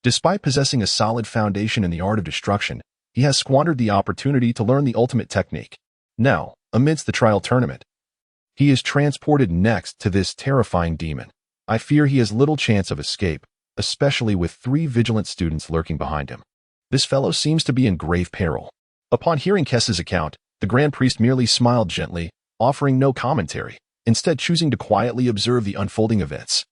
[SPEAKER 1] Despite possessing a solid foundation in the art of destruction, he has squandered the opportunity to learn the ultimate technique. Now, amidst the trial tournament, he is transported next to this terrifying demon. I fear he has little chance of escape, especially with 3 vigilant students lurking behind him. This fellow seems to be in grave peril. Upon hearing Kes's account, the Grand Priest merely smiled gently, offering no commentary, instead choosing to quietly observe the unfolding events.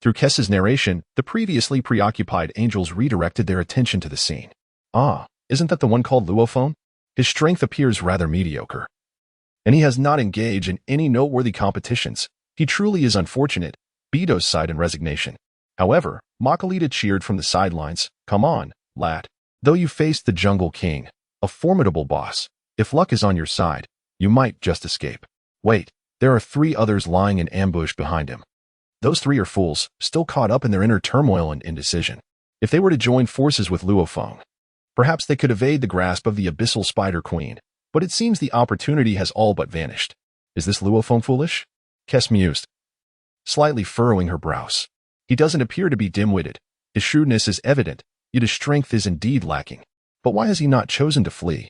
[SPEAKER 1] Through Kes's narration, the previously preoccupied angels redirected their attention to the scene. Ah, isn't that the one called Luo Feng? His strength appears rather mediocre, and he has not engaged in any noteworthy competitions. He truly is unfortunate, Beerus sighed in resignation. However, Makalita cheered from the sidelines. Come on, lad. Though you faced the Jungle King, a formidable boss, if luck is on your side, you might just escape. Wait, there are 3 others lying in ambush behind him. Those 3 are fools, still caught up in their inner turmoil and indecision. If they were to join forces with Luo Feng, perhaps they could evade the grasp of the abyssal Spider Queen, but it seems the opportunity has all but vanished. Is this Luo Feng foolish? Kess mused, slightly furrowing her brows. He doesn't appear to be dim-witted. His shrewdness is evident, yet his strength is indeed lacking. But why has he not chosen to flee?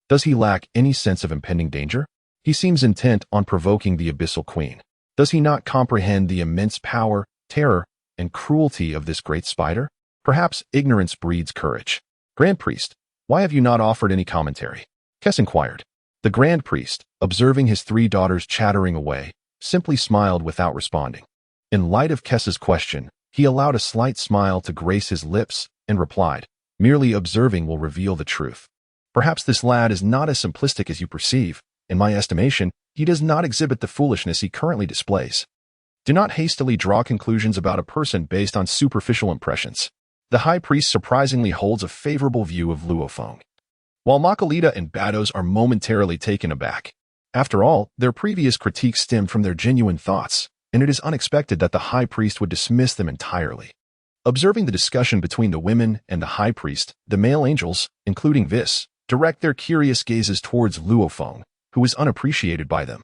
[SPEAKER 1] Does he lack any sense of impending danger? He seems intent on provoking the Abyssal Queen. Does he not comprehend the immense power, terror, and cruelty of this great spider? Perhaps ignorance breeds courage. Grand Priest, why have you not offered any commentary? Kess inquired. The Grand Priest, observing his three daughters chattering away, simply smiled without responding. In light of Kess's question, he allowed a slight smile to grace his lips and replied, merely observing will reveal the truth. Perhaps this lad is not as simplistic as you perceive. In my estimation, he does not exhibit the foolishness he currently displays. Do not hastily draw conclusions about a person based on superficial impressions. The High Priest surprisingly holds a favorable view of Luo Feng, while Makalita and Bados are momentarily taken aback. After all, their previous critiques stemmed from their genuine thoughts, and it is unexpected that the High Priest would dismiss them entirely. Observing the discussion between the women and the High Priest, the male angels, including Whis, direct their curious gazes towards Luo Feng, who is unappreciated by them.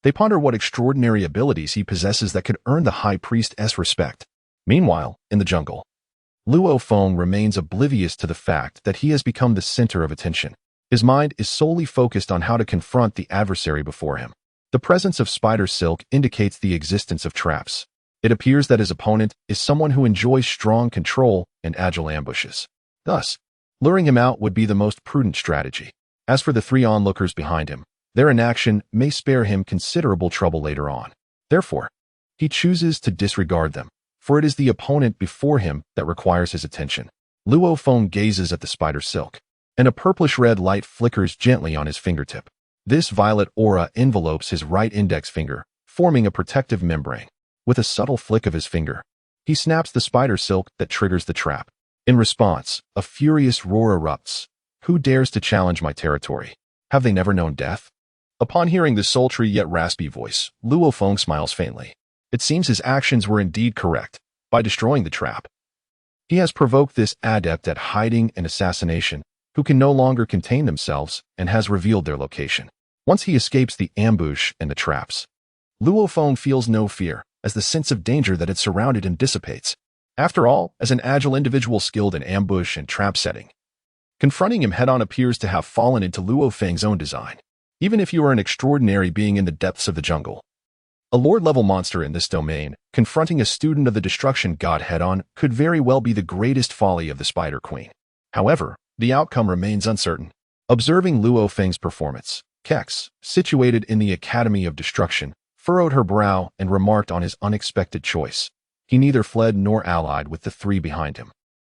[SPEAKER 1] They ponder what extraordinary abilities he possesses that could earn the High Priest's respect. Meanwhile, in the jungle, Luo Feng remains oblivious to the fact that he has become the center of attention. His mind is solely focused on how to confront the adversary before him. The presence of spider silk indicates the existence of traps. It appears that his opponent is someone who enjoys strong control and agile ambushes. Thus, luring him out would be the most prudent strategy. As for the three onlookers behind him, their inaction may spare him considerable trouble later on. Therefore, he chooses to disregard them, for it is the opponent before him that requires his attention. Luo Feng gazes at the spider silk, and a purplish-red light flickers gently on his fingertip. This violet aura envelopes his right index finger, forming a protective membrane. With a subtle flick of his finger, he snaps the spider silk that triggers the trap. In response, a furious roar erupts. Who dares to challenge my territory? Have they never known death? Upon hearing the sultry yet raspy voice, Luo Feng smiles faintly. It seems his actions were indeed correct. By destroying the trap, he has provoked this adept at hiding and assassination, who can no longer contain themselves, and has revealed their location. Once he escapes the ambush and the traps, Luo Feng feels no fear, as the sense of danger that had surrounded him dissipates. After all, as an agile individual skilled in ambush and trap setting, confronting him head-on appears to have fallen into Luo Feng's own design. Even if you are an extraordinary being in the depths of the jungle, a Lord-level monster in this domain, confronting a student of the Destruction God head-on could very well be the greatest folly of the Spider Queen. However, the outcome remains uncertain. Observing Luo Feng's performance, Kess, situated in the Academy of Destruction, furrowed her brow and remarked on his unexpected choice. He neither fled nor allied with the three behind him.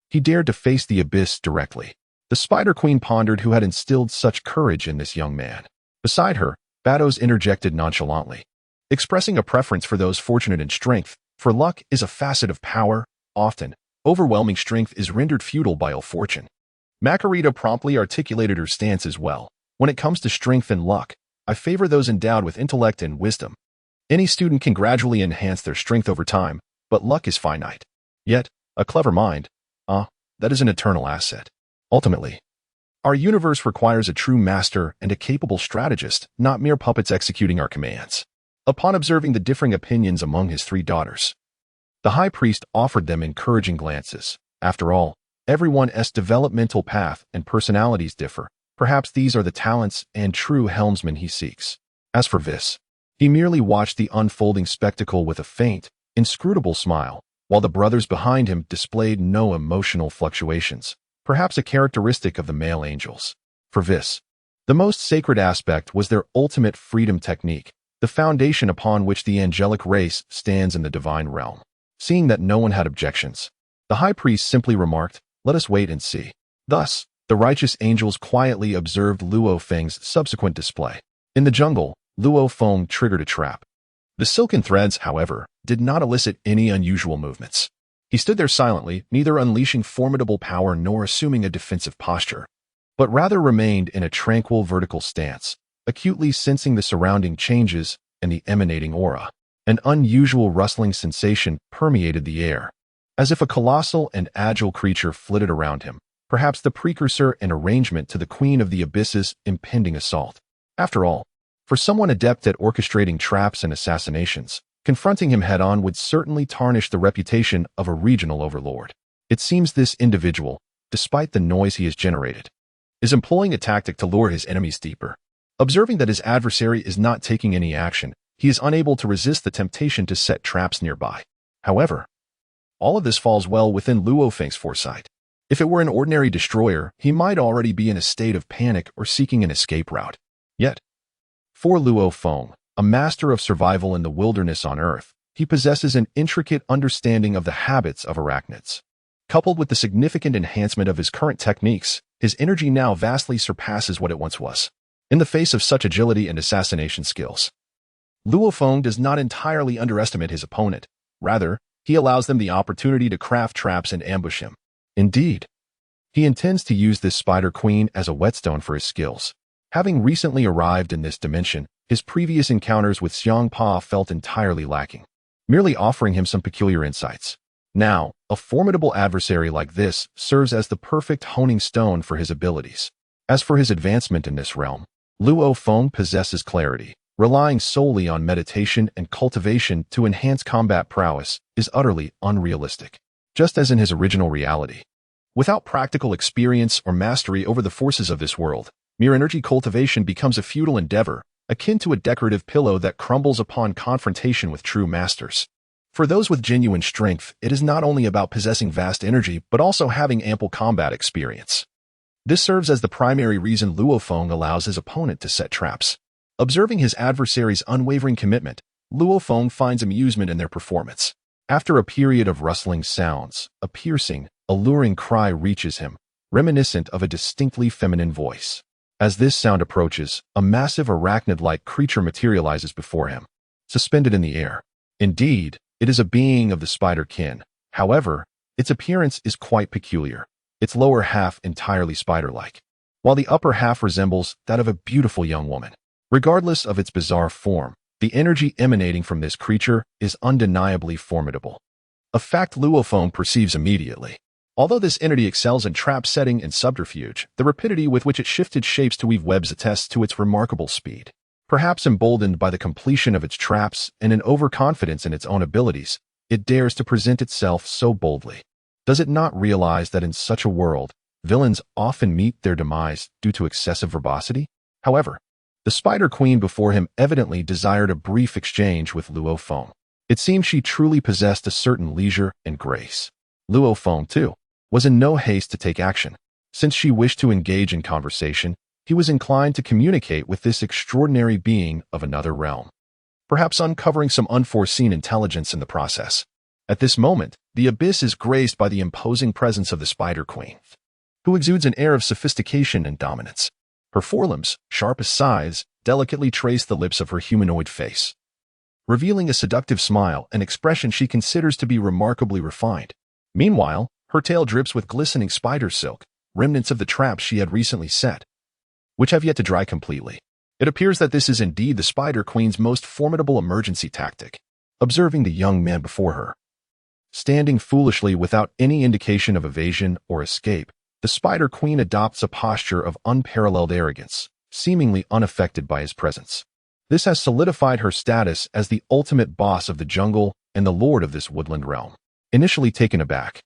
[SPEAKER 1] He dared to face the abyss directly. The Spider Queen pondered who had instilled such courage in this young man. Beside her, Bados interjected nonchalantly, expressing a preference for those fortunate in strength, for luck is a facet of power. Often, overwhelming strength is rendered futile by ill fortune. Makarita promptly articulated her stance as well. When it comes to strength and luck, I favor those endowed with intellect and wisdom. Any student can gradually enhance their strength over time, but luck is finite. Yet, a clever mind, that is an eternal asset. Ultimately, our universe requires a true master and a capable strategist, not mere puppets executing our commands. Upon observing the differing opinions among his three daughters, the High Priest offered them encouraging glances. After all, everyone's developmental path and personalities differ. Perhaps these are the talents and true helmsman he seeks. As for Whis, he merely watched the unfolding spectacle with a faint, inscrutable smile, while the brothers behind him displayed no emotional fluctuations, perhaps a characteristic of the male angels. For Whis, the most sacred aspect was their ultimate freedom technique, the foundation upon which the angelic race stands in the divine realm. Seeing that no one had objections, the High Priest simply remarked, "Let us wait and see." Thus, the righteous angels quietly observed Luo Feng's subsequent display. In the jungle, Luo Feng triggered a trap. The silken threads, however, did not elicit any unusual movements. He stood there silently, neither unleashing formidable power nor assuming a defensive posture, but rather remained in a tranquil vertical stance, acutely sensing the surrounding changes and the emanating aura. An unusual rustling sensation permeated the air, as if a colossal and agile creature flitted around him, perhaps the precursor and arrangement to the Queen of the Abyss's impending assault. After all, For someone adept at orchestrating traps and assassinations, confronting him head-on would certainly tarnish the reputation of a regional overlord. It seems this individual, despite the noise he has generated, is employing a tactic to lure his enemies deeper. Observing that his adversary is not taking any action, he is unable to resist the temptation to set traps nearby. However, all of this falls well within Luo Feng's foresight. If it were an ordinary destroyer, he might already be in a state of panic or seeking an escape route. Yet, for Luo Feng, a master of survival in the wilderness on Earth, he possesses an intricate understanding of the habits of arachnids. Coupled with the significant enhancement of his current techniques, his energy now vastly surpasses what it once was. In the face of such agility and assassination skills, Luo Feng does not entirely underestimate his opponent. Rather, he allows them the opportunity to craft traps and ambush him. Indeed, he intends to use this Spider Queen as a whetstone for his skills. Having recently arrived in this dimension, his previous encounters with Hmph felt entirely lacking, merely offering him some peculiar insights. Now, a formidable adversary like this serves as the perfect honing stone for his abilities. As for his advancement in this realm, Luo Feng possesses clarity. Relying solely on meditation and cultivation to enhance combat prowess is utterly unrealistic, just as in his original reality. Without practical experience or mastery over the forces of this world, mere energy cultivation becomes a futile endeavor, akin to a decorative pillow that crumbles upon confrontation with true masters. For those with genuine strength, it is not only about possessing vast energy, but also having ample combat experience. This serves as the primary reason Luo Feng allows his opponent to set traps. Observing his adversary's unwavering commitment, Luo Feng finds amusement in their performance. After a period of rustling sounds, a piercing, alluring cry reaches him, reminiscent of a distinctly feminine voice. As this sound approaches, a massive arachnid-like creature materializes before him, suspended in the air. Indeed, it is a being of the spider kin. However, its appearance is quite peculiar, its lower half entirely spider-like, while the upper half resembles that of a beautiful young woman. Regardless of its bizarre form, the energy emanating from this creature is undeniably formidable, a fact Luo Feng perceives immediately. Although this entity excels in trap setting and subterfuge, the rapidity with which it shifted shapes to weave webs attests to its remarkable speed. Perhaps emboldened by the completion of its traps and an overconfidence in its own abilities, it dares to present itself so boldly. Does it not realize that in such a world, villains often meet their demise due to excessive verbosity? However, the Spider Queen before him evidently desired a brief exchange with Luo Feng. It seemed she truly possessed a certain leisure and grace. Luo Feng, too, was in no haste to take action. Since she wished to engage in conversation, he was inclined to communicate with this extraordinary being of another realm, perhaps uncovering some unforeseen intelligence in the process. At this moment, the abyss is graced by the imposing presence of the Spider Queen, who exudes an air of sophistication and dominance. Her forelimbs, sharp as scythes, delicately trace the lips of her humanoid face, revealing a seductive smile, an expression she considers to be remarkably refined. Meanwhile, her tail drips with glistening spider silk, remnants of the traps she had recently set, which have yet to dry completely. It appears that this is indeed the Spider Queen's most formidable emergency tactic. Observing the young man before her, standing foolishly without any indication of evasion or escape, the Spider Queen adopts a posture of unparalleled arrogance, seemingly unaffected by his presence. This has solidified her status as the ultimate boss of the jungle and the lord of this woodland realm. Initially taken aback,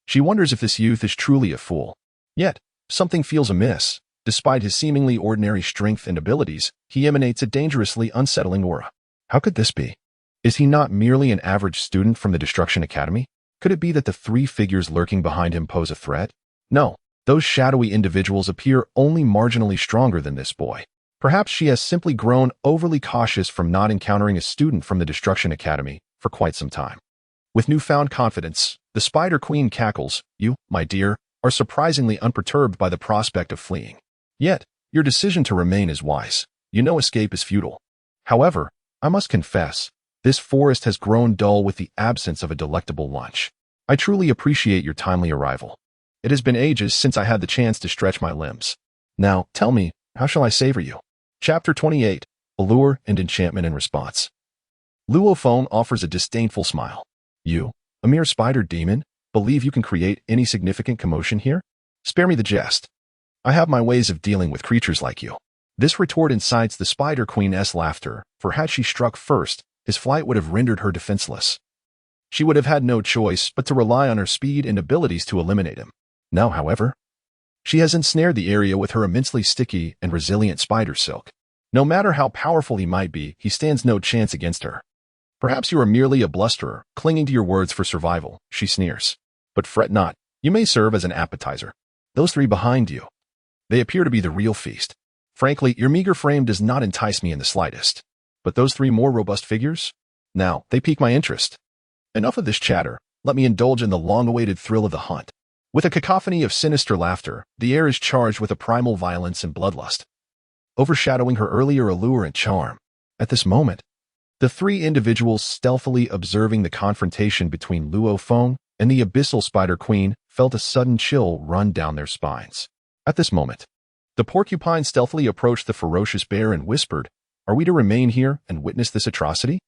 [SPEAKER 1] she wonders if this youth is truly a fool. Yet, something feels amiss. Despite his seemingly ordinary strength and abilities, he emanates a dangerously unsettling aura. How could this be? Is he not merely an average student from the Destruction Academy? Could it be that the three figures lurking behind him pose a threat? No, those shadowy individuals appear only marginally stronger than this boy. Perhaps she has simply grown overly cautious from not encountering a student from the Destruction Academy for quite some time. With newfound confidence, the Spider Queen cackles. You, my dear, are surprisingly unperturbed by the prospect of fleeing. Yet, your decision to remain is wise. You know escape is futile. However, I must confess, this forest has grown dull with the absence of a delectable lunch. I truly appreciate your timely arrival. It has been ages since I had the chance to stretch my limbs. Now, tell me, how shall I savor you? Chapter 28, Allure and Enchantment in Response. Luo Feng offers a disdainful smile. You, a mere spider demon, believe you can create any significant commotion here? Spare me the jest. I have my ways of dealing with creatures like you. This retort incites the Spider Queen's laughter, for had she struck first, his flight would have rendered her defenseless. She would have had no choice but to rely on her speed and abilities to eliminate him. Now, however, she has ensnared the area with her immensely sticky and resilient spider silk. No matter how powerful he might be, he stands no chance against her. Perhaps you are merely a blusterer, clinging to your words for survival, she sneers. But fret not, you may serve as an appetizer. Those three behind you, they appear to be the real feast. Frankly, your meager frame does not entice me in the slightest. But those three more robust figures? Now, they pique my interest. Enough of this chatter, let me indulge in the long-awaited thrill of the hunt. With a cacophony of sinister laughter, the air is charged with a primal violence and bloodlust, overshadowing her earlier allure and charm. At this moment, the three individuals stealthily observing the confrontation between Luo Feng and the abyssal Spider Queen felt a sudden chill run down their spines. At this moment, the porcupine stealthily approached the ferocious bear and whispered, "Are we to remain here and witness this atrocity?"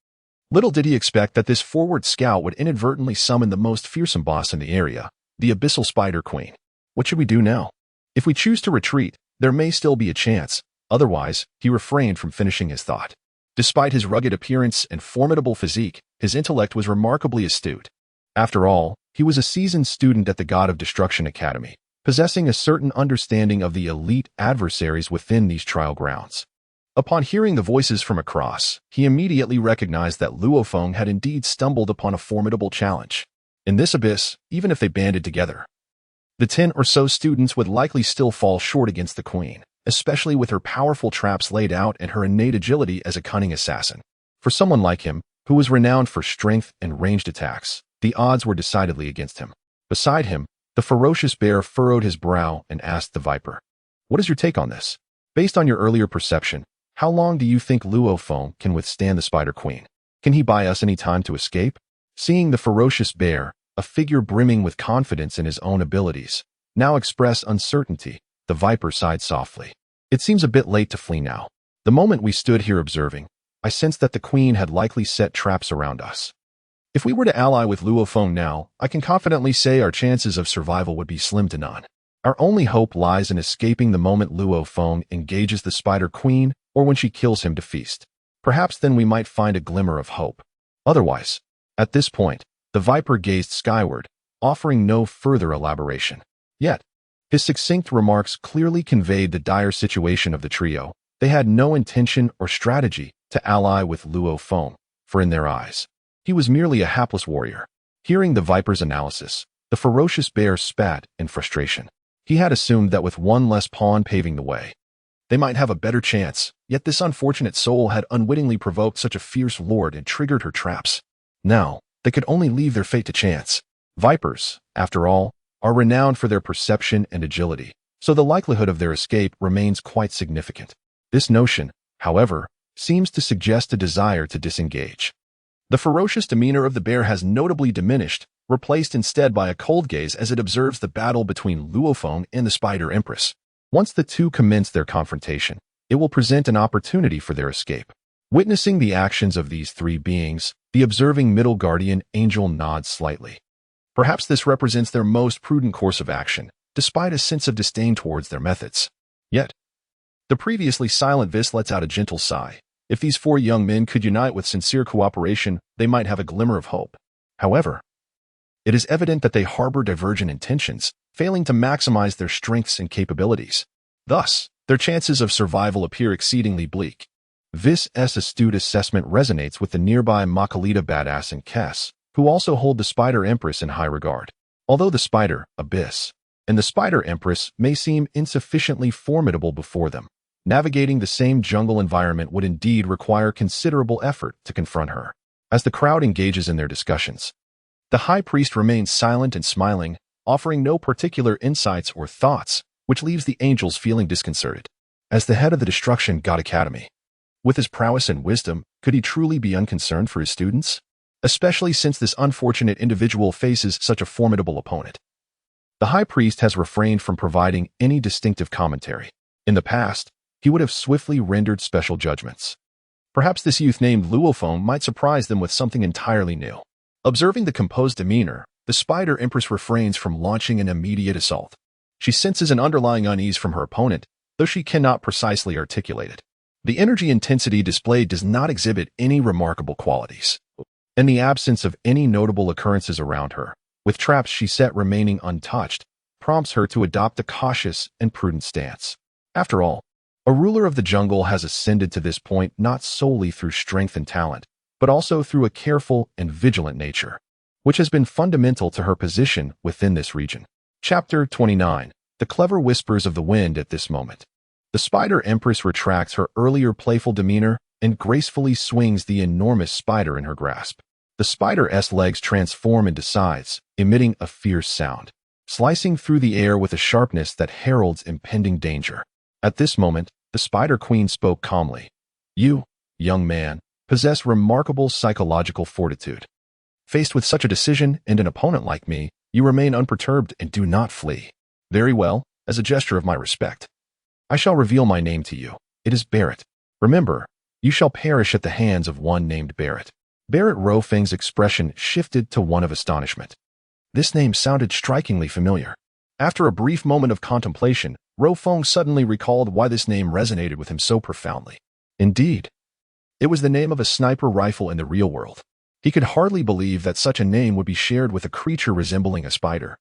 [SPEAKER 1] Little did he expect that this forward scout would inadvertently summon the most fearsome boss in the area, the abyssal Spider Queen. What should we do now? If we choose to retreat, there may still be a chance. Otherwise, he refrained from finishing his thought. Despite his rugged appearance and formidable physique, his intellect was remarkably astute. After all, he was a seasoned student at the God of Destruction Academy, possessing a certain understanding of the elite adversaries within these trial grounds. Upon hearing the voices from across, he immediately recognized that Luo Feng had indeed stumbled upon a formidable challenge. In this abyss, even if they banded together, the 10 or so students would likely still fall short against the queen, especially with her powerful traps laid out and her innate agility as a cunning assassin. For someone like him, who was renowned for strength and ranged attacks, the odds were decidedly against him. Beside him, the ferocious bear furrowed his brow and asked the viper, "What is your take on this? Based on your earlier perception, how long do you think Luo Feng can withstand the Spider Queen? Can he buy us any time to escape?" Seeing the ferocious bear, a figure brimming with confidence in his own abilities, now express uncertainty, the viper sighed softly. "It seems a bit late to flee now. The moment we stood here observing, I sensed that the queen had likely set traps around us. If we were to ally with Luo Feng now, I can confidently say our chances of survival would be slim to none. Our only hope lies in escaping the moment Luo Feng engages the Spider Queen or when she kills him to feast. Perhaps then we might find a glimmer of hope. Otherwise, at this point, the viper gazed skyward, offering no further elaboration. Yet, his succinct remarks clearly conveyed the dire situation of the trio. They had no intention or strategy to ally with Luo Feng, for in their eyes, he was merely a hapless warrior. Hearing the viper's analysis, the ferocious bear spat in frustration. He had assumed that with one less pawn paving the way, they might have a better chance, yet this unfortunate soul had unwittingly provoked such a fierce lord and triggered her traps. Now, they could only leave their fate to chance. Vipers, after all, are renowned for their perception and agility, so the likelihood of their escape remains quite significant. This notion, however, seems to suggest a desire to disengage. The ferocious demeanor of the bear has notably diminished, replaced instead by a cold gaze as it observes the battle between Luo Feng and the Spider Empress. Once the two commence their confrontation, it will present an opportunity for their escape. Witnessing the actions of these three beings, the observing middle guardian angel nods slightly. Perhaps this represents their most prudent course of action, despite a sense of disdain towards their methods. Yet, the previously silent Whis lets out a gentle sigh. If these four young men could unite with sincere cooperation, they might have a glimmer of hope. However, it is evident that they harbor divergent intentions, failing to maximize their strengths and capabilities. Thus, their chances of survival appear exceedingly bleak. Whis' astute assessment resonates with the nearby Makalita badass and Kess, who also hold the Spider Empress in high regard. Although the Spider, Abyss, and the Spider Empress may seem insufficiently formidable before them, navigating the same jungle environment would indeed require considerable effort to confront her. As the crowd engages in their discussions, the high priest remains silent and smiling, offering no particular insights or thoughts, which leaves the angels feeling disconcerted. As the head of the Destruction.To Academy, with his prowess and wisdom, could he truly be unconcerned for his students? Especially since this unfortunate individual faces such a formidable opponent. The high priest has refrained from providing any distinctive commentary. In the past, he would have swiftly rendered special judgments. Perhaps this youth named Luo Feng might surprise them with something entirely new. Observing the composed demeanor, the Spider Empress refrains from launching an immediate assault. She senses an underlying unease from her opponent, though she cannot precisely articulate it. The energy intensity displayed does not exhibit any remarkable qualities. In the absence of any notable occurrences around her, with traps she set remaining untouched, prompts her to adopt a cautious and prudent stance. After all, a ruler of the jungle has ascended to this point not solely through strength and talent, but also through a careful and vigilant nature, which has been fundamental to her position within this region. Chapter 29. The clever whispers of the wind at this moment. The spider empress retracts her earlier playful demeanor and gracefully swings the enormous spider in her grasp. The spider's legs transform into scythes, emitting a fierce sound, slicing through the air with a sharpness that heralds impending danger. At this moment, the Spider Queen spoke calmly. You, young man, possess remarkable psychological fortitude. Faced with such a decision and an opponent like me, you remain unperturbed and do not flee. Very well, as a gesture of my respect. I shall reveal my name to you. It is Barrett. Remember, you shall perish at the hands of one named Barrett. Barrett Luo Feng's expression shifted to one of astonishment. This name sounded strikingly familiar. After a brief moment of contemplation, Luo Feng suddenly recalled why this name resonated with him so profoundly. Indeed, it was the name of a sniper rifle in the real world. He could hardly believe that such a name would be shared with a creature resembling a spider.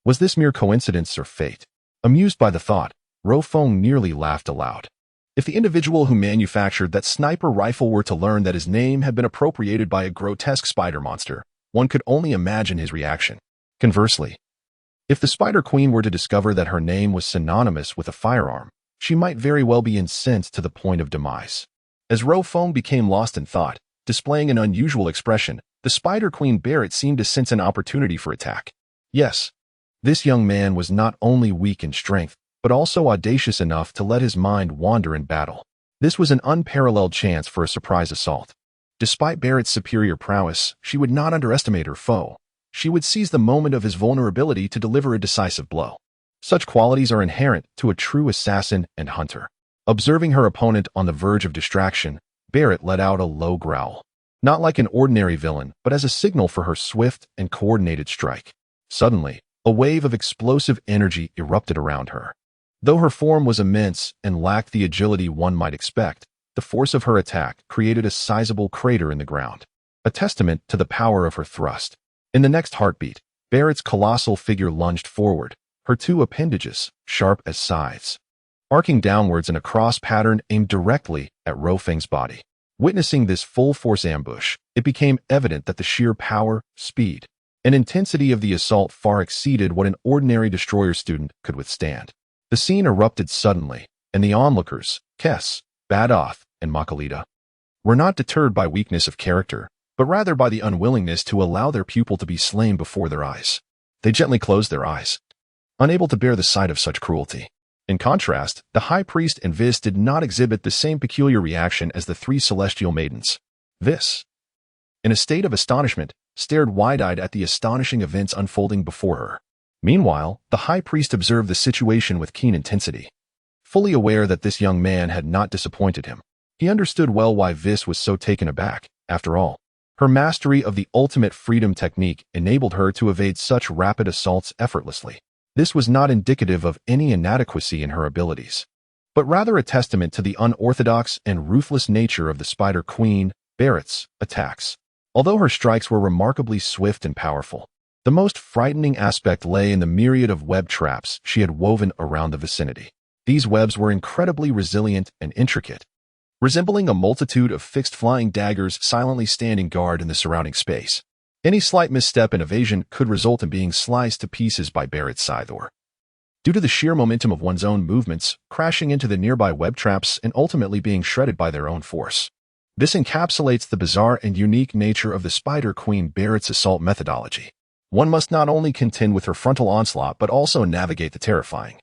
[SPEAKER 1] Was this mere coincidence or fate? Amused by the thought, Luo Feng nearly laughed aloud. If the individual who manufactured that sniper rifle were to learn that his name had been appropriated by a grotesque spider monster, one could only imagine his reaction. Conversely, if the Spider Queen were to discover that her name was synonymous with a firearm, she might very well be incensed to the point of demise. As Luo Feng became lost in thought, displaying an unusual expression, the Spider Queen Barrett seemed to sense an opportunity for attack. Yes, this young man was not only weak in strength, but also audacious enough to let his mind wander in battle. This was an unparalleled chance for a surprise assault. Despite Barrett's superior prowess, she would not underestimate her foe. She would seize the moment of his vulnerability to deliver a decisive blow. Such qualities are inherent to a true assassin and hunter. Observing her opponent on the verge of distraction, Barrett let out a low growl. Not like an ordinary villain, but as a signal for her swift and coordinated strike. Suddenly, a wave of explosive energy erupted around her. Though her form was immense and lacked the agility one might expect, the force of her attack created a sizable crater in the ground, a testament to the power of her thrust. In the next heartbeat, Barrett's colossal figure lunged forward, her two appendages, sharp as scythes, arcing downwards in a cross pattern aimed directly at Luo Feng's body. Witnessing this full-force ambush, it became evident that the sheer power, speed, and intensity of the assault far exceeded what an ordinary destroyer student could withstand. The scene erupted suddenly, and the onlookers, Kes, Badoth, and Makalita, were not deterred by weakness of character, but rather by the unwillingness to allow their pupil to be slain before their eyes. They gently closed their eyes, unable to bear the sight of such cruelty. In contrast, the high priest and Whis did not exhibit the same peculiar reaction as the three celestial maidens. Whis, in a state of astonishment, stared wide-eyed at the astonishing events unfolding before her. Meanwhile, the high priest observed the situation with keen intensity. Fully aware that this young man had not disappointed him, he understood well why Whis was so taken aback. After all, her mastery of the ultimate freedom technique enabled her to evade such rapid assaults effortlessly. This was not indicative of any inadequacy in her abilities, but rather a testament to the unorthodox and ruthless nature of the Spider Queen, Barrett's, attacks. Although her strikes were remarkably swift and powerful, the most frightening aspect lay in the myriad of web traps she had woven around the vicinity. These webs were incredibly resilient and intricate, resembling a multitude of fixed flying daggers silently standing guard in the surrounding space. Any slight misstep in evasion could result in being sliced to pieces by Barrett's scythe, due to the sheer momentum of one's own movements, crashing into the nearby web traps and ultimately being shredded by their own force. This encapsulates the bizarre and unique nature of the Spider Queen Barrett's assault methodology. One must not only contend with her frontal onslaught but also navigate the terrifying,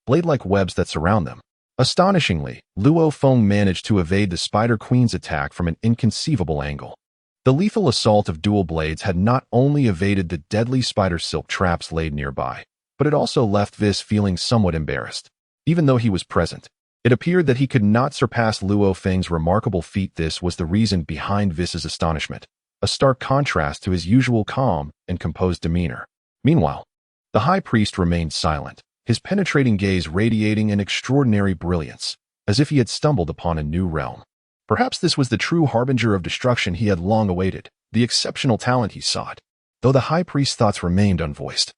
[SPEAKER 1] blade-like webs that surround them. Astonishingly, Luo Feng managed to evade the Spider Queen's attack from an inconceivable angle. The lethal assault of dual blades had not only evaded the deadly spider silk traps laid nearby, but it also left Whis feeling somewhat embarrassed. Even though he was present, it appeared that he could not surpass Luo Feng's remarkable feat. This was the reason behind Whis' astonishment, a stark contrast to his usual calm and composed demeanor. Meanwhile, the high priest remained silent, his penetrating gaze radiating an extraordinary brilliance, as if he had stumbled upon a new realm. Perhaps this was the true harbinger of destruction he had long awaited, the exceptional talent he sought. Though the high priest's thoughts remained unvoiced,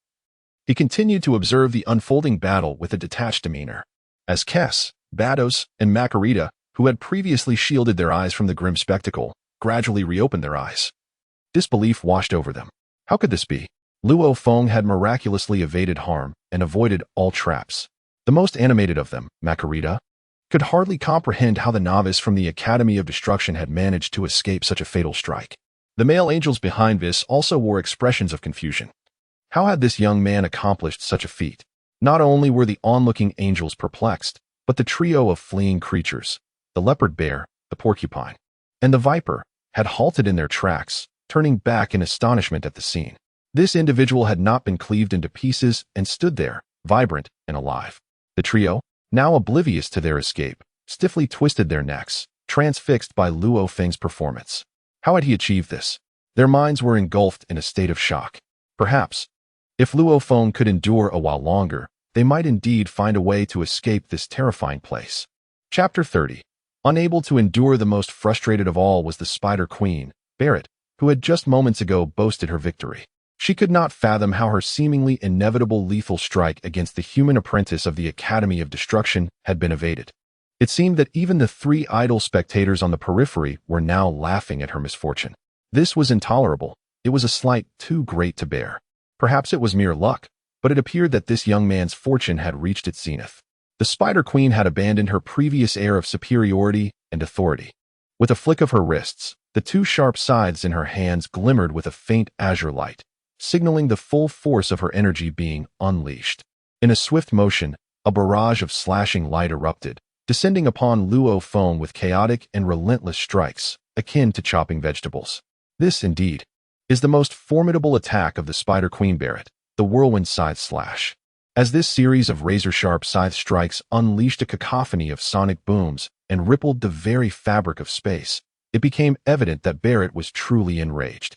[SPEAKER 1] he continued to observe the unfolding battle with a detached demeanor. As Kes, Bados, and Makarita, who had previously shielded their eyes from the grim spectacle, gradually reopened their eyes, disbelief washed over them. How could this be? Luo Feng had miraculously evaded harm and avoided all traps. The most animated of them, Makarita, could hardly comprehend how the novice from the Academy of Destruction had managed to escape such a fatal strike. The male angels behind Whis also wore expressions of confusion. How had this young man accomplished such a feat? Not only were the onlooking angels perplexed, but the trio of fleeing creatures, the leopard bear, the porcupine, and the viper, had halted in their tracks, turning back in astonishment at the scene. This individual had not been cleaved into pieces and stood there, vibrant and alive. The trio, now oblivious to their escape, stiffly twisted their necks, transfixed by Luo Feng's performance. How had he achieved this? Their minds were engulfed in a state of shock. Perhaps, if Luo Feng could endure a while longer, they might indeed find a way to escape this terrifying place. Chapter 30. Unable to endure, the most frustrated of all was the Spider Queen, Beerus, who had just moments ago boasted her victory. She could not fathom how her seemingly inevitable lethal strike against the human apprentice of the Academy of Destruction had been evaded. It seemed that even the three idle spectators on the periphery were now laughing at her misfortune. This was intolerable. It was a slight too great to bear. Perhaps it was mere luck, but it appeared that this young man's fortune had reached its zenith. The Spider Queen had abandoned her previous air of superiority and authority. With a flick of her wrists, the two sharp scythes in her hands glimmered with a faint azure light, signaling the full force of her energy being unleashed. In a swift motion, a barrage of slashing light erupted, descending upon Luo Feng with chaotic and relentless strikes, akin to chopping vegetables. This, indeed, is the most formidable attack of the Spider Queen Beerus, the whirlwind scythe slash. As this series of razor-sharp scythe strikes unleashed a cacophony of sonic booms and rippled the very fabric of space, it became evident that Beerus was truly enraged.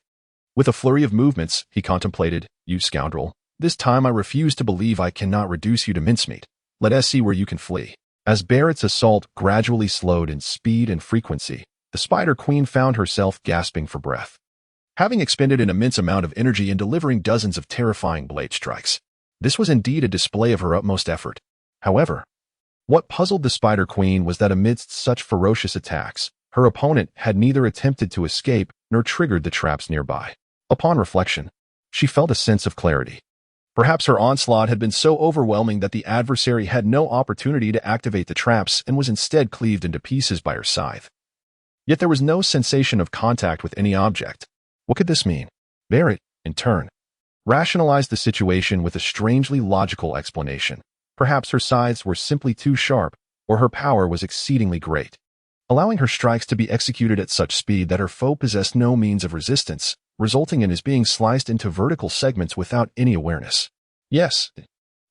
[SPEAKER 1] With a flurry of movements, he contemplated, "You scoundrel, this time I refuse to believe I cannot reduce you to mincemeat. Let us see where you can flee." As Beerus's assault gradually slowed in speed and frequency, the Spider Queen found herself gasping for breath. Having expended an immense amount of energy in delivering dozens of terrifying blade strikes, this was indeed a display of her utmost effort. However, what puzzled the Spider Queen was that amidst such ferocious attacks, her opponent had neither attempted to escape nor triggered the traps nearby. Upon reflection, she felt a sense of clarity. Perhaps her onslaught had been so overwhelming that the adversary had no opportunity to activate the traps and was instead cleaved into pieces by her scythe. Yet there was no sensation of contact with any object. What could this mean? Beerus, in turn, rationalized the situation with a strangely logical explanation. Perhaps her scythes were simply too sharp, or her power was exceedingly great, allowing her strikes to be executed at such speed that her foe possessed no means of resistance, resulting in his being sliced into vertical segments without any awareness. Yes,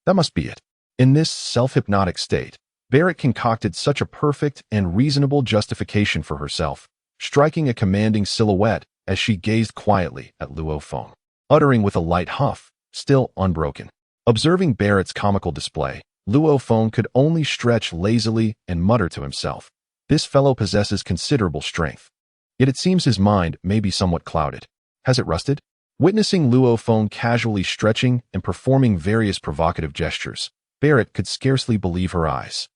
[SPEAKER 1] that must be it. In this self-hypnotic state, Beerus concocted such a perfect and reasonable justification for herself, striking a commanding silhouette as she gazed quietly at Luo Feng, uttering with a light huff, still unbroken. Observing Beerus's comical display, Luo Feng could only stretch lazily and mutter to himself, "This fellow possesses considerable strength. Yet it seems his mind may be somewhat clouded. Has it rusted?" Witnessing Luo Feng casually stretching and performing various provocative gestures, Beerus could scarcely believe her eyes.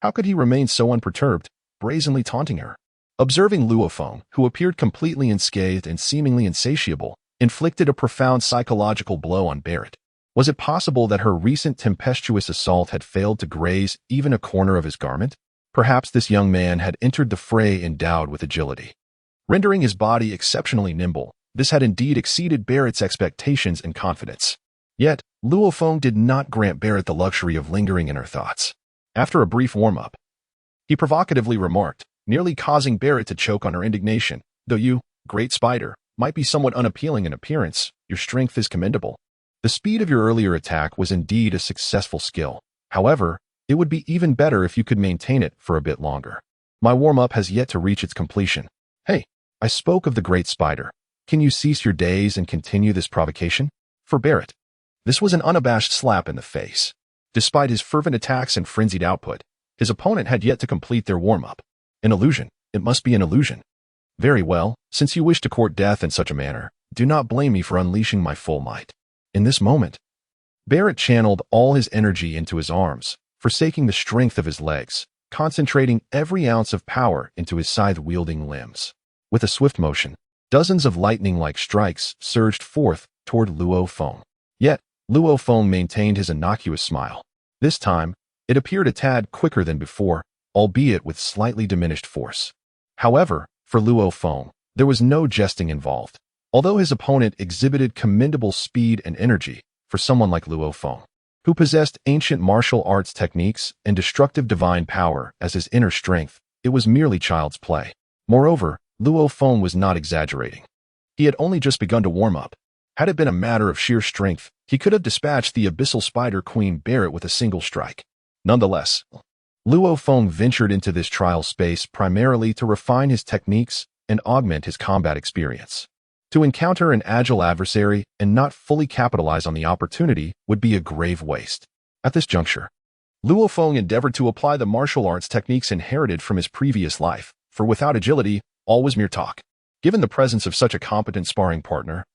[SPEAKER 1] How could he remain so unperturbed, brazenly taunting her? Observing Luo Feng, who appeared completely unscathed and seemingly insatiable, inflicted a profound psychological blow on Beerus. Was it possible that her recent tempestuous assault had failed to graze even a corner of his garment? Perhaps this young man had entered the fray endowed with agility, rendering his body exceptionally nimble. This had indeed exceeded Beerus's expectations and confidence. Yet, Luo Feng did not grant Beerus the luxury of lingering in her thoughts. After a brief warm-up, he provocatively remarked, nearly causing Beerus to choke on her indignation, "Though you, great spider, might be somewhat unappealing in appearance, your strength is commendable." The speed of your earlier attack was indeed a successful skill. However, it would be even better if you could maintain it for a bit longer. My warm-up has yet to reach its completion. Hey, I spoke of the great spider. Can you cease your days and continue this provocation? For Beerus, this was an unabashed slap in the face. Despite his fervent attacks and frenzied output, his opponent had yet to complete their warm-up. An illusion. It must be an illusion. Very well, since you wish to court death in such a manner, do not blame me for unleashing my full might. In this moment, Beerus channeled all his energy into his arms, forsaking the strength of his legs, concentrating every ounce of power into his scythe-wielding limbs. With a swift motion, dozens of lightning-like strikes surged forth toward Luo Feng. Yet, Luo Feng maintained his innocuous smile. This time, it appeared a tad quicker than before, albeit with slightly diminished force. However, for Luo Feng, there was no jesting involved. Although his opponent exhibited commendable speed and energy, for someone like Luo Feng, who possessed ancient martial arts techniques and destructive divine power as his inner strength, it was merely child's play. Moreover, Luo Feng was not exaggerating. He had only just begun to warm up. Had it been a matter of sheer strength, he could have dispatched the abyssal spider queen Beerus with a single strike. Nonetheless, Luo Feng ventured into this trial space primarily to refine his techniques and augment his combat experience. To encounter an agile adversary and not fully capitalize on the opportunity would be a grave waste. At this juncture, Luo Feng endeavored to apply the martial arts techniques inherited from his previous life, for without agility, all was mere talk. Given the presence of such a competent sparring partner,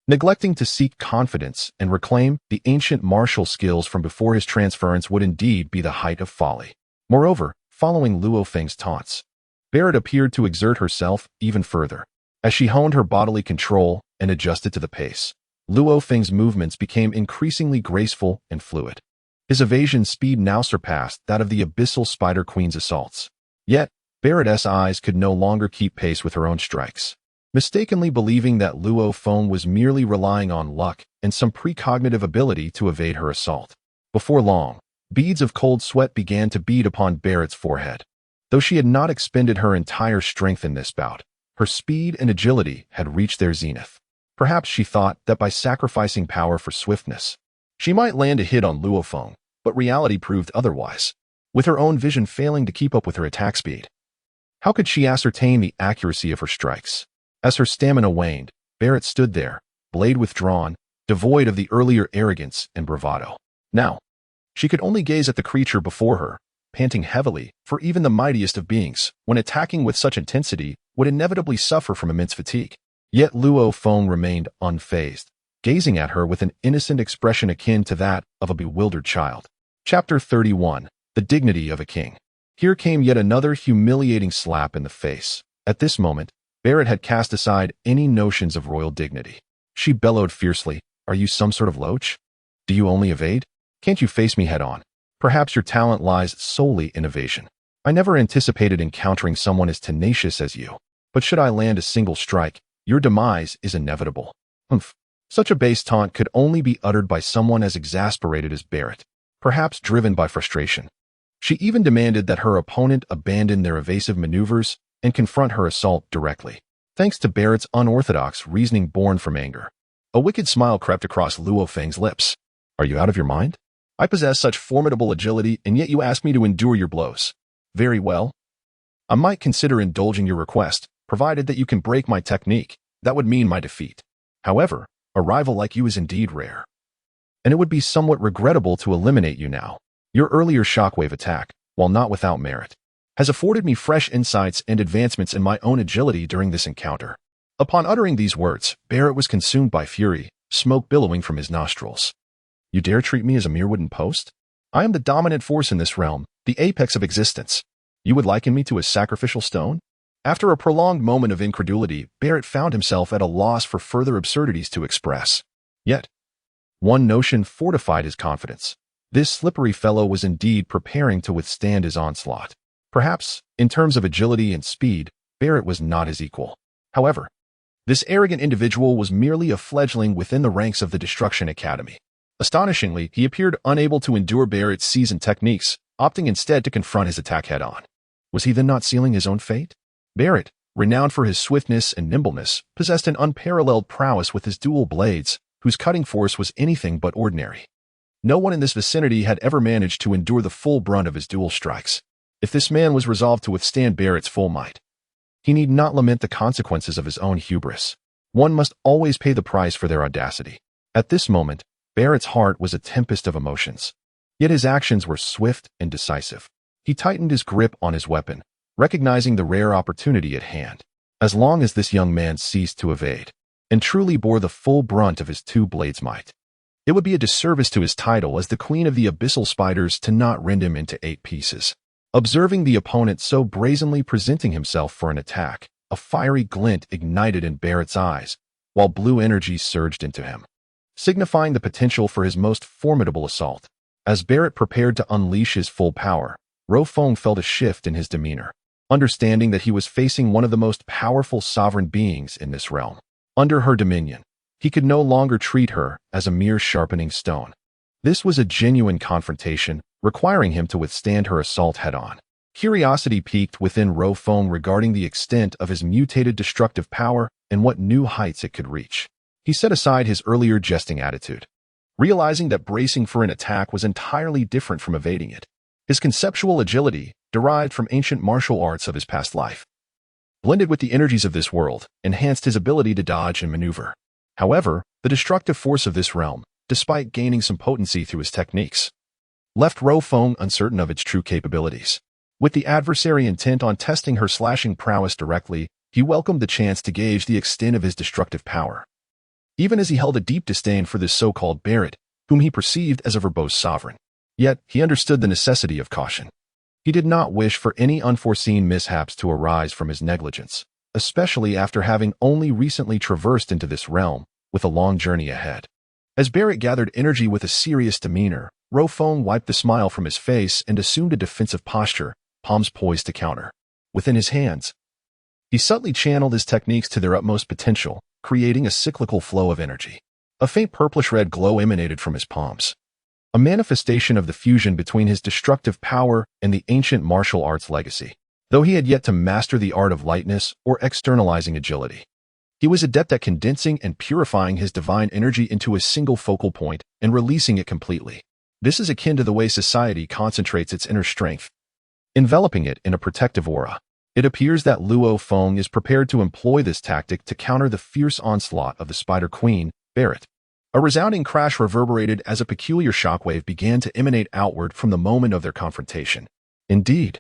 [SPEAKER 1] neglecting to seek confidence and reclaim the ancient martial skills from before his transference would indeed be the height of folly. Moreover, following Luo Feng's taunts, Beerus appeared to exert herself even further. As she honed her bodily control and adjusted to the pace, Luo Feng's movements became increasingly graceful and fluid. His evasion speed now surpassed that of the abyssal spider queen's assaults. Yet, Beerus' eyes could no longer keep pace with her own strikes. Mistakenly believing that Luo Feng was merely relying on luck and some precognitive ability to evade her assault. Before long, beads of cold sweat began to bead upon Beerus' forehead. Though she had not expended her entire strength in this bout, her speed and agility had reached their zenith. Perhaps she thought that by sacrificing power for swiftness, she might land a hit on Luo Feng, but reality proved otherwise, with her own vision failing to keep up with her attack speed. How could she ascertain the accuracy of her strikes? As her stamina waned, Beerus stood there, blade withdrawn, devoid of the earlier arrogance and bravado. Now, she could only gaze at the creature before her, panting heavily, for even the mightiest of beings, when attacking with such intensity, would inevitably suffer from immense fatigue. Yet Luo Feng remained unfazed, gazing at her with an innocent expression akin to that of a bewildered child. Chapter 31. The Dignity of a King. Here came yet another humiliating slap in the face. At this moment, Beerus had cast aside any notions of royal dignity. She bellowed fiercely, "Are you some sort of loach? Do you only evade? Can't you face me head-on? Perhaps your talent lies solely in evasion. I never anticipated encountering someone as tenacious as you. But should I land a single strike, your demise is inevitable." Hmph. Such a base taunt could only be uttered by someone as exasperated as Beerus, perhaps driven by frustration. She even demanded that her opponent abandon their evasive maneuvers and confront her assault directly. Thanks to Beerus' unorthodox reasoning born from anger, a wicked smile crept across Luo Feng's lips. "Are you out of your mind? I possess such formidable agility, and yet you ask me to endure your blows. Very well. I might consider indulging your request, provided that you can break my technique. That would mean my defeat. However, a rival like you is indeed rare, and it would be somewhat regrettable to eliminate you now. Your earlier shockwave attack, while not without merit, has afforded me fresh insights and advancements in my own agility during this encounter." Upon uttering these words, Beerus was consumed by fury, smoke billowing from his nostrils. "You dare treat me as a mere wooden post? I am the dominant force in this realm, the apex of existence. You would liken me to a sacrificial stone?" After a prolonged moment of incredulity, Beerus found himself at a loss for further absurdities to express. Yet, one notion fortified his confidence. This slippery fellow was indeed preparing to withstand his onslaught. Perhaps, in terms of agility and speed, Beerus was not his equal. However, this arrogant individual was merely a fledgling within the ranks of the Destruction Academy. Astonishingly, he appeared unable to endure Beerus' seasoned techniques, opting instead to confront his attack head-on. Was he then not sealing his own fate? Beerus, renowned for his swiftness and nimbleness, possessed an unparalleled prowess with his dual blades, whose cutting force was anything but ordinary. No one in this vicinity had ever managed to endure the full brunt of his dual strikes. If this man was resolved to withstand Beerus' full might, he need not lament the consequences of his own hubris. One must always pay the price for their audacity. At this moment, Beerus' heart was a tempest of emotions. Yet his actions were swift and decisive. He tightened his grip on his weapon, recognizing the rare opportunity at hand. As long as this young man ceased to evade, and truly bore the full brunt of his two blades' might, it would be a disservice to his title as the queen of the abyssal spiders to not rend him into 8 pieces. Observing the opponent so brazenly presenting himself for an attack, a fiery glint ignited in Beerus' eyes, while blue energy surged into him, signifying the potential for his most formidable assault. As Beerus prepared to unleash his full power, Luo Feng felt a shift in his demeanor, understanding that he was facing one of the most powerful sovereign beings in this realm. Under her dominion, he could no longer treat her as a mere sharpening stone. This was a genuine confrontation, requiring him to withstand her assault head-on. Curiosity piqued within Luo Feng regarding the extent of his mutated destructive power and what new heights it could reach. He set aside his earlier jesting attitude, realizing that bracing for an attack was entirely different from evading it. His conceptual agility, derived from ancient martial arts of his past life, blended with the energies of this world, enhanced his ability to dodge and maneuver. However, the destructive force of this realm, despite gaining some potency through his techniques, left Luo Feng uncertain of its true capabilities. With the adversary intent on testing her slashing prowess directly, he welcomed the chance to gauge the extent of his destructive power, even as he held a deep disdain for this so-called Beerus, whom he perceived as a verbose sovereign. Yet, he understood the necessity of caution. He did not wish for any unforeseen mishaps to arise from his negligence, especially after having only recently traversed into this realm, with a long journey ahead. As Beerus gathered energy with a serious demeanor, Luo Feng wiped the smile from his face and assumed a defensive posture, palms poised to counter. Within his hands, he subtly channeled his techniques to their utmost potential, creating a cyclical flow of energy. A faint purplish-red glow emanated from his palms, a manifestation of the fusion between his destructive power and the ancient martial arts legacy. Though he had yet to master the art of lightness or externalizing agility, he was adept at condensing and purifying his divine energy into a single focal point and releasing it completely. This is akin to the way society concentrates its inner strength, enveloping it in a protective aura. It appears that Luo Feng is prepared to employ this tactic to counter the fierce onslaught of the Spider Queen, Beerus. A resounding crash reverberated as a peculiar shockwave began to emanate outward from the moment of their confrontation. Indeed,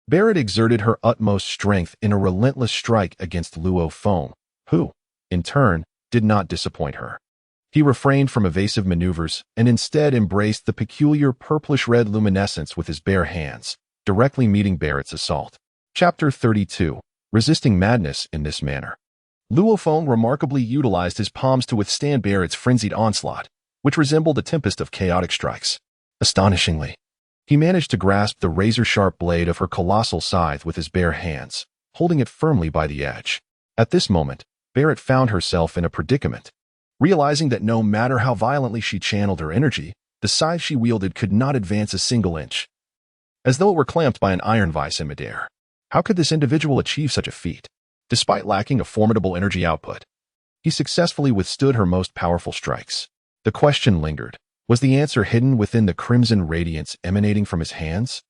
[SPEAKER 1] Beerus exerted her utmost strength in a relentless strike against Luo Feng, who, in turn, did not disappoint her. He refrained from evasive maneuvers and instead embraced the peculiar purplish-red luminescence with his bare hands, directly meeting Beerus' assault. Chapter 32. Resisting Madness in this manner. Luo Feng remarkably utilized his palms to withstand Beerus' frenzied onslaught, which resembled a tempest of chaotic strikes. Astonishingly, he managed to grasp the razor-sharp blade of her colossal scythe with his bare hands, holding it firmly by the edge. At this moment, Beerus found herself in a predicament. Realizing that no matter how violently she channeled her energy, the scythe she wielded could not advance a single inch, as though it were clamped by an iron vise in midair. How could this individual achieve such a feat? Despite lacking a formidable energy output, he successfully withstood her most powerful strikes. The question lingered. Was the answer hidden within the crimson radiance emanating from his hands?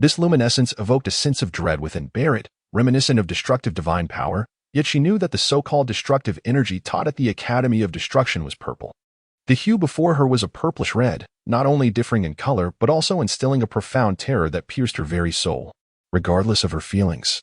[SPEAKER 1] This luminescence evoked a sense of dread within Beerus, reminiscent of destructive divine power, yet she knew that the so-called destructive energy taught at the Academy of Destruction was purple. The hue before her was a purplish red, not only differing in color but also instilling a profound terror that pierced her very soul, regardless of her feelings.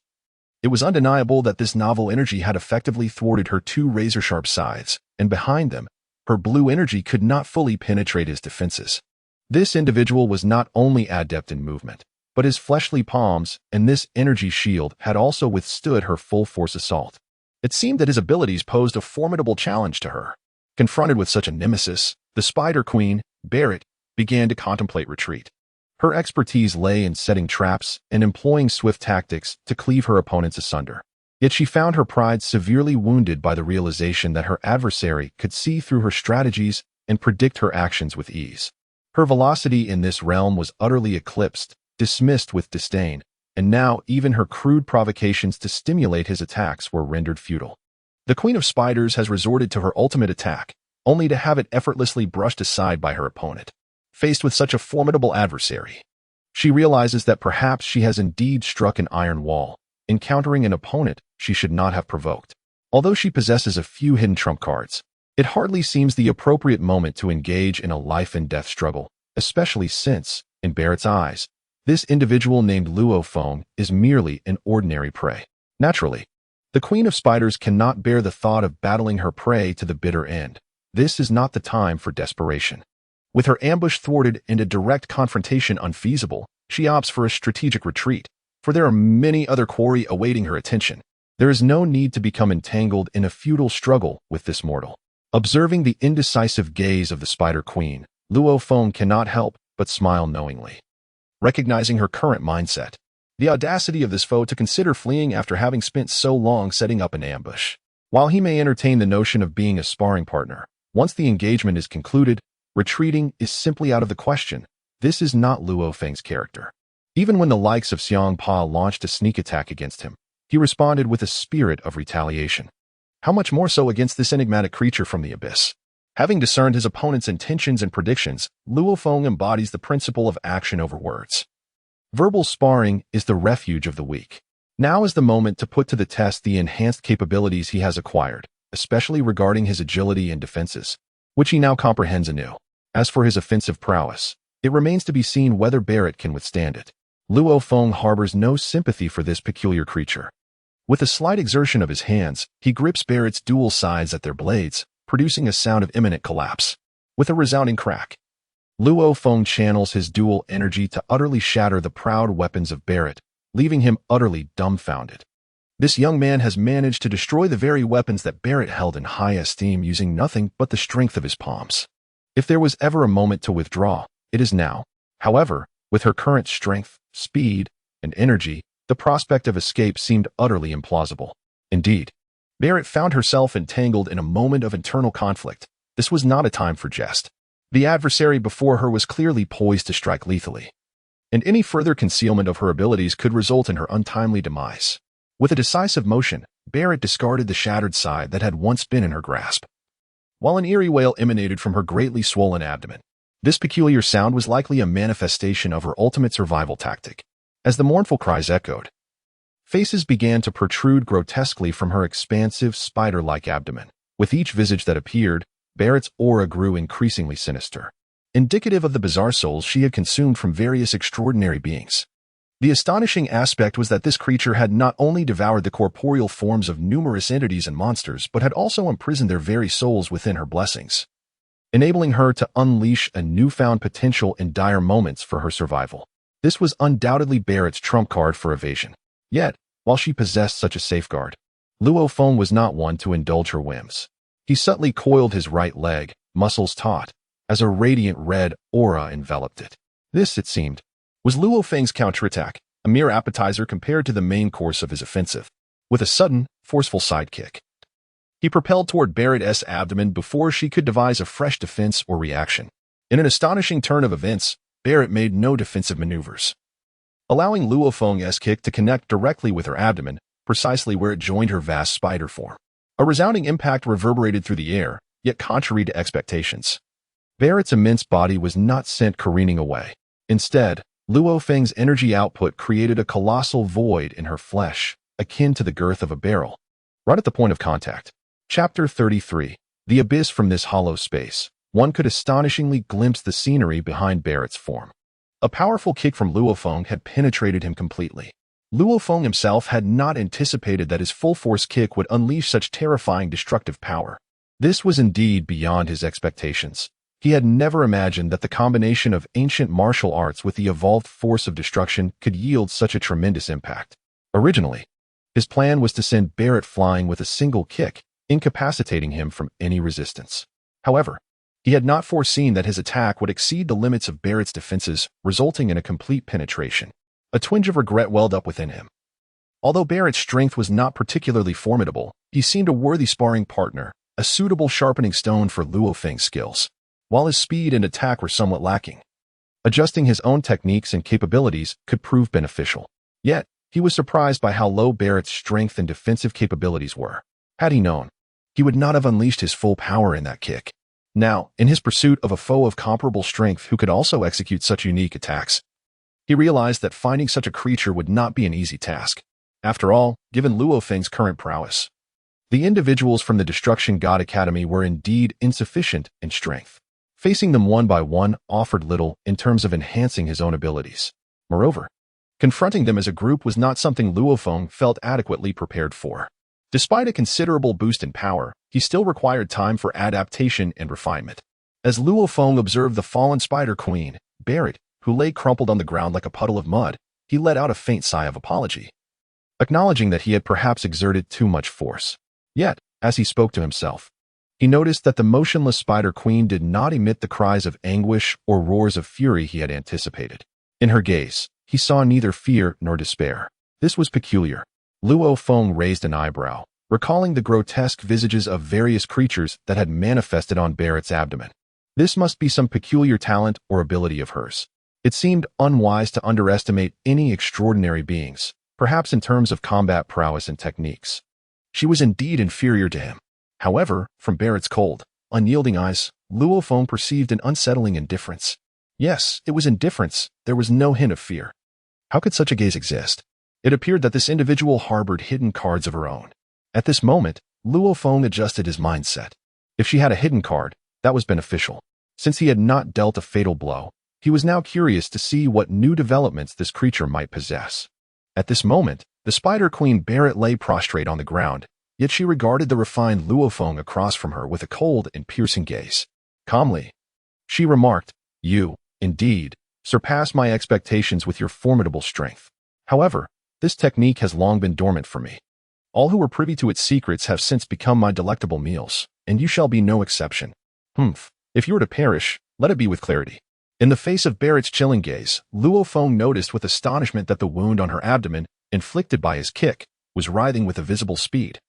[SPEAKER 1] It was undeniable that this novel energy had effectively thwarted her 2 razor-sharp scythes, and behind them, her blue energy could not fully penetrate his defenses. This individual was not only adept in movement, but his fleshly palms and this energy shield had also withstood her full-force assault. It seemed that his abilities posed a formidable challenge to her. Confronted with such a nemesis, the Spider Queen, Beerus, began to contemplate retreat. Her expertise lay in setting traps and employing swift tactics to cleave her opponents asunder. Yet she found her pride severely wounded by the realization that her adversary could see through her strategies and predict her actions with ease. Her velocity in this realm was utterly eclipsed, dismissed with disdain, and now even her crude provocations to stimulate his attacks were rendered futile. The Queen of Spiders has resorted to her ultimate attack, only to have it effortlessly brushed aside by her opponent. Faced with such a formidable adversary, she realizes that perhaps she has indeed struck an iron wall, encountering an opponent she should not have provoked. Although she possesses a few hidden trump cards, it hardly seems the appropriate moment to engage in a life-and-death struggle. especially since, in Beerus' eyes, this individual named Luo Feng is merely an ordinary prey. Naturally, the Queen of Spiders cannot bear the thought of battling her prey to the bitter end. This is not the time for desperation. With her ambush thwarted and a direct confrontation unfeasible, she opts for a strategic retreat, for there are many other quarry awaiting her attention. There is no need to become entangled in a futile struggle with this mortal. Observing the indecisive gaze of the Spider Queen, Luo Feng cannot help but smile knowingly. Recognizing her current mindset, the audacity of this foe to consider fleeing after having spent so long setting up an ambush. While he may entertain the notion of being a sparring partner, once the engagement is concluded, retreating is simply out of the question. This is not Luo Feng's character. Even when the likes of Xiang Pa launched a sneak attack against him, he responded with a spirit of retaliation. How much more so against this enigmatic creature from the abyss? Having discerned his opponent's intentions and predictions, Luo Feng embodies the principle of action over words. Verbal sparring is the refuge of the weak. Now is the moment to put to the test the enhanced capabilities he has acquired, especially regarding his agility and defenses, which he now comprehends anew. As for his offensive prowess, it remains to be seen whether Beerus can withstand it. Luo Feng harbors no sympathy for this peculiar creature. With a slight exertion of his hands, he grips Beerus' dual sides at their blades, producing a sound of imminent collapse. With a resounding crack, Luo Feng channels his dual energy to utterly shatter the proud weapons of Beerus, leaving him utterly dumbfounded. This young man has managed to destroy the very weapons that Beerus held in high esteem using nothing but the strength of his palms. If there was ever a moment to withdraw, it is now. However, with her current strength, speed, and energy, the prospect of escape seemed utterly implausible. Indeed, Beerus found herself entangled in a moment of internal conflict. This was not a time for jest. The adversary before her was clearly poised to strike lethally, and any further concealment of her abilities could result in her untimely demise. With a decisive motion, Beerus discarded the shattered side that had once been in her grasp, while an eerie wail emanated from her greatly swollen abdomen. This peculiar sound was likely a manifestation of her ultimate survival tactic. As the mournful cries echoed, faces began to protrude grotesquely from her expansive, spider-like abdomen. With each visage that appeared, Beerus' aura grew increasingly sinister, indicative of the bizarre souls she had consumed from various extraordinary beings. The astonishing aspect was that this creature had not only devoured the corporeal forms of numerous entities and monsters, but had also imprisoned their very souls within her blessings, enabling her to unleash a newfound potential in dire moments for her survival. This was undoubtedly Beerus' trump card for evasion. Yet, while she possessed such a safeguard, Luo Feng was not one to indulge her whims. He subtly coiled his right leg, muscles taut, as a radiant red aura enveloped it. This, it seemed, was Luo Feng's counterattack, a mere appetizer compared to the main course of his offensive. With a sudden, forceful sidekick, he propelled toward Beerus' abdomen before she could devise a fresh defense or reaction. In an astonishing turn of events, Beerus made no defensive maneuvers, allowing Luo Feng's kick to connect directly with her abdomen, precisely where it joined her vast spider form. A resounding impact reverberated through the air, yet contrary to expectations, Beerus' immense body was not sent careening away. Instead, Luo Feng's energy output created a colossal void in her flesh, akin to the girth of a barrel, right at the point of contact. Chapter 33. The Abyss. From this hollow space, one could astonishingly glimpse the scenery behind Beerus' form. A powerful kick from Luo Feng had penetrated him completely. Luo Feng himself had not anticipated that his full-force kick would unleash such terrifying destructive power. This was indeed beyond his expectations. He had never imagined that the combination of ancient martial arts with the evolved force of destruction could yield such a tremendous impact. Originally, his plan was to send Beerus flying with a single kick, incapacitating him from any resistance. However, he had not foreseen that his attack would exceed the limits of Beerus' defenses, resulting in a complete penetration. A twinge of regret welled up within him. Although Beerus' strength was not particularly formidable, he seemed a worthy sparring partner, a suitable sharpening stone for Luo Feng's skills. While his speed and attack were somewhat lacking, adjusting his own techniques and capabilities could prove beneficial. Yet, he was surprised by how low Beerus' strength and defensive capabilities were. Had he known, he would not have unleashed his full power in that kick. Now, in his pursuit of a foe of comparable strength who could also execute such unique attacks, he realized that finding such a creature would not be an easy task. After all, given Luo Feng's current prowess, the individuals from the Destruction God Academy were indeed insufficient in strength. Facing them one by one offered little in terms of enhancing his own abilities. Moreover, confronting them as a group was not something Luo Feng felt adequately prepared for. Despite a considerable boost in power, he still required time for adaptation and refinement. As Luo Feng observed the fallen Spider Queen, Beerus, who lay crumpled on the ground like a puddle of mud, he let out a faint sigh of apology, acknowledging that he had perhaps exerted too much force. Yet, as he spoke to himself, he noticed that the motionless Spider Queen did not emit the cries of anguish or roars of fury he had anticipated. In her gaze, he saw neither fear nor despair. This was peculiar. Luo Feng raised an eyebrow, recalling the grotesque visages of various creatures that had manifested on Beerus's abdomen. This must be some peculiar talent or ability of hers. It seemed unwise to underestimate any extraordinary beings, perhaps in terms of combat prowess and techniques. She was indeed inferior to him. However, from Beerus's cold, unyielding eyes, Luo Feng perceived an unsettling indifference. Yes, it was indifference. There was no hint of fear. How could such a gaze exist? It appeared that this individual harbored hidden cards of her own. At this moment, Luo Feng adjusted his mindset. If she had a hidden card, that was beneficial. Since he had not dealt a fatal blow, he was now curious to see what new developments this creature might possess. At this moment, the Spider Queen Beerus lay prostrate on the ground, yet she regarded the refined Luo Feng across from her with a cold and piercing gaze. Calmly, she remarked, "You, indeed, surpass my expectations with your formidable strength. However, this technique has long been dormant for me. All who were privy to its secrets have since become my delectable meals, and you shall be no exception. If you were to perish, let it be with clarity." In the face of Beerus's chilling gaze, Luo Feng noticed with astonishment that the wound on her abdomen, inflicted by his kick, was writhing with a visible speed,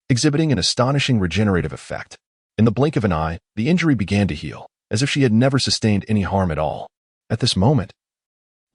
[SPEAKER 1] exhibiting an astonishing regenerative effect. In the blink of an eye, the injury began to heal, as if she had never sustained any harm at all. At this moment,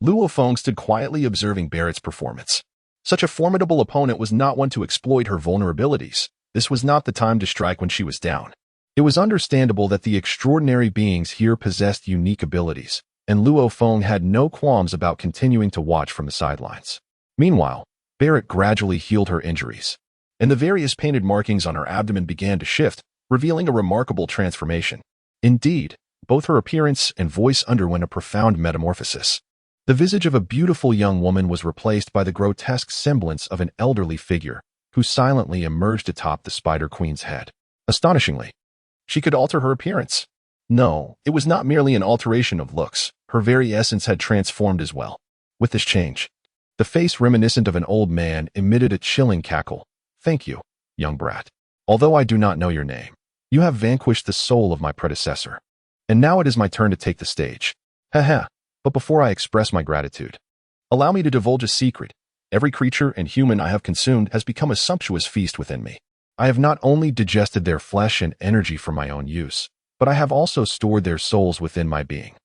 [SPEAKER 1] Luo Feng stood quietly observing Beerus's performance. Such a formidable opponent was not one to exploit her vulnerabilities. This was not the time to strike when she was down. It was understandable that the extraordinary beings here possessed unique abilities, and Luo Feng had no qualms about continuing to watch from the sidelines. Meanwhile, Beerus gradually healed her injuries, and the various painted markings on her abdomen began to shift, revealing a remarkable transformation. Indeed, both her appearance and voice underwent a profound metamorphosis. The visage of a beautiful young woman was replaced by the grotesque semblance of an elderly figure, who silently emerged atop the Spider Queen's head. Astonishingly, she could alter her appearance. No, it was not merely an alteration of looks. Her very essence had transformed as well. With this change, the face reminiscent of an old man emitted a chilling cackle. "Thank you, young brat. Although I do not know your name, you have vanquished the soul of my predecessor. And now it is my turn to take the stage. Haha. But before I express my gratitude, allow me to divulge a secret. Every creature and human I have consumed has become a sumptuous feast within me. I have not only digested their flesh and energy for my own use, but I have also stored their souls within my being.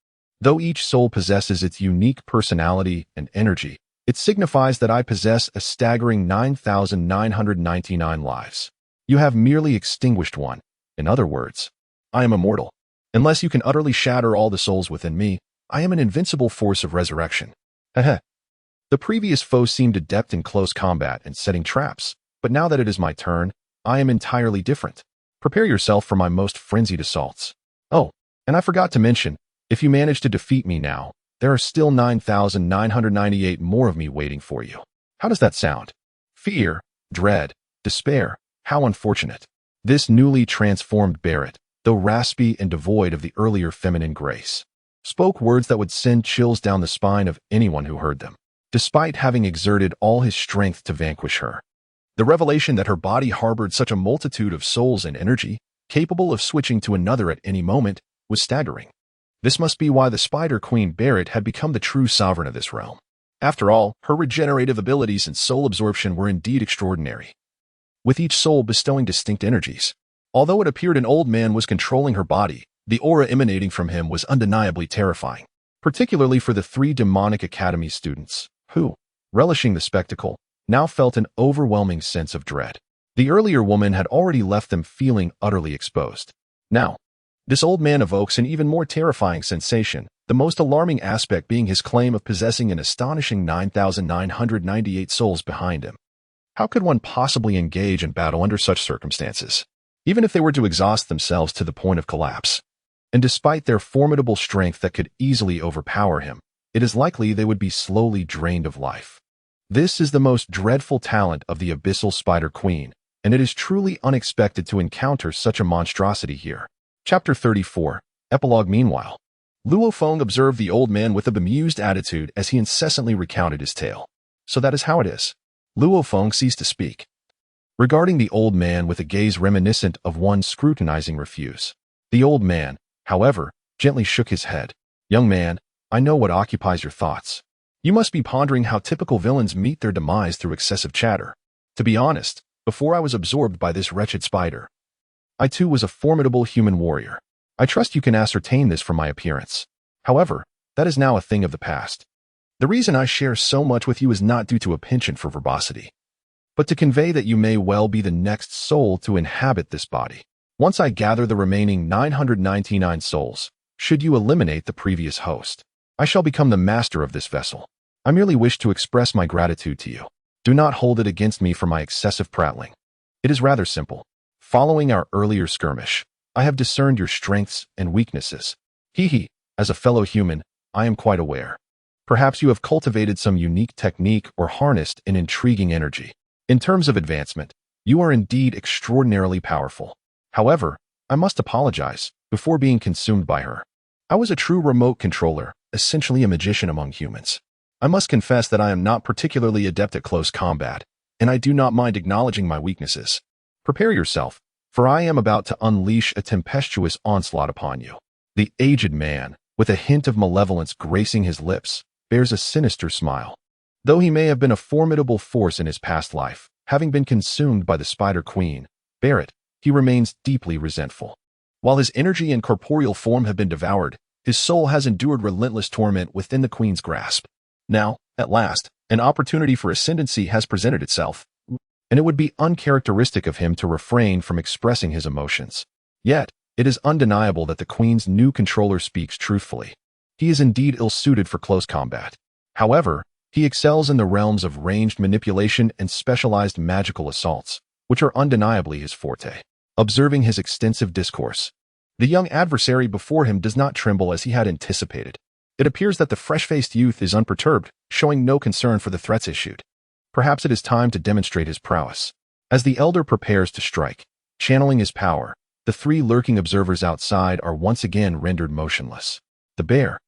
[SPEAKER 1] Though each soul possesses its unique personality and energy, it signifies that I possess a staggering 9,999 lives. You have merely extinguished one. In other words, I am immortal. Unless you can utterly shatter all the souls within me, I am an invincible force of resurrection." The previous foe seemed adept in close combat and setting traps, but now that it is my turn, I am entirely different. Prepare yourself for my most frenzied assaults. Oh, and I forgot to mention, if you manage to defeat me now, there are still 9,998 more of me waiting for you. How does that sound? Fear, dread, despair, how unfortunate. This newly transformed Beerus, though raspy and devoid of the earlier feminine grace, spoke words that would send chills down the spine of anyone who heard them. Despite having exerted all his strength to vanquish her, the revelation that her body harbored such a multitude of souls and energy, capable of switching to another at any moment, was staggering. This must be why the Spider Queen Beerus had become the true sovereign of this realm. After all, her regenerative abilities and soul absorption were indeed extraordinary, with each soul bestowing distinct energies. Although it appeared an old man was controlling her body, the aura emanating from him was undeniably terrifying, particularly for the 3 demonic academy students, who, relishing the spectacle, now felt an overwhelming sense of dread. The earlier woman had already left them feeling utterly exposed. Now, this old man evokes an even more terrifying sensation, the most alarming aspect being his claim of possessing an astonishing 9,998 souls behind him. How could one possibly engage in battle under such circumstances, even if they were to exhaust themselves to the point of collapse? and despite their formidable strength that could easily overpower him, it is likely they would be slowly drained of life. This is the most dreadful talent of the Abyssal Spider Queen, and it is truly unexpected to encounter such a monstrosity here. Chapter 34. Epilogue. Meanwhile, Luo Feng observed the old man with a bemused attitude as he incessantly recounted his tale. So that is how it is. Luo Feng ceased to speak, regarding the old man with a gaze reminiscent of one scrutinizing refuse. The old man, however, gently shook his head. Young man, I know what occupies your thoughts. You must be pondering how typical villains meet their demise through excessive chatter. To be honest, before I was absorbed by this wretched spider, I too was a formidable human warrior. I trust you can ascertain this from my appearance. However, that is now a thing of the past. The reason I share so much with you is not due to a penchant for verbosity, but to convey that you may well be the next soul to inhabit this body. Once I gather the remaining 999 souls, should you eliminate the previous host, I shall become the master of this vessel. I merely wish to express my gratitude to you. Do not hold it against me for my excessive prattling. It is rather simple. Following our earlier skirmish, I have discerned your strengths and weaknesses. As a fellow human, I am quite aware. Perhaps you have cultivated some unique technique or harnessed an intriguing energy. In terms of advancement, you are indeed extraordinarily powerful. However, I must apologize, before being consumed by her, I was a true remote controller, essentially a magician among humans. I must confess that I am not particularly adept at close combat, and I do not mind acknowledging my weaknesses. Prepare yourself, for I am about to unleash a tempestuous onslaught upon you. The aged man, with a hint of malevolence gracing his lips, bears a sinister smile. Though he may have been a formidable force in his past life, having been consumed by the Spider Queen, Beerus, he remains deeply resentful. While his energy and corporeal form have been devoured, his soul has endured relentless torment within the Queen's grasp. Now, at last, an opportunity for ascendancy has presented itself, and it would be uncharacteristic of him to refrain from expressing his emotions. Yet, it is undeniable that the Queen's new controller speaks truthfully. He is indeed ill-suited for close combat. However, he excels in the realms of ranged manipulation and specialized magical assaults, which are undeniably his forte. Observing his extensive discourse, the young adversary before him does not tremble as he had anticipated. It appears that the fresh-faced youth is unperturbed, showing no concern for the threats issued. Perhaps it is time to demonstrate his prowess. As the elder prepares to strike, channeling his power, the three lurking observers outside are once again rendered motionless. The bear,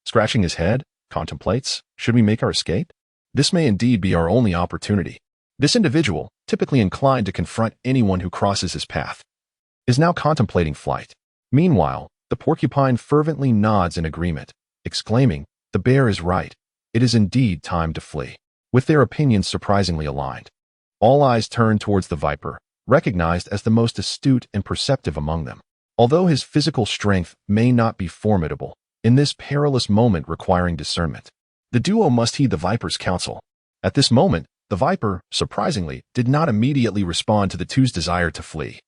[SPEAKER 1] scratching his head, contemplates, should we make our escape? This may indeed be our only opportunity. This individual, typically inclined to confront anyone who crosses his path, is now contemplating flight. Meanwhile, the porcupine fervently nods in agreement, exclaiming, the bear is right. It is indeed time to flee. With their opinions surprisingly aligned, all eyes turn towards the viper, recognized as the most astute and perceptive among them. Although his physical strength may not be formidable, in this perilous moment requiring discernment, the duo must heed the viper's counsel. At this moment, the viper, surprisingly, did not immediately respond to the two's desire to flee.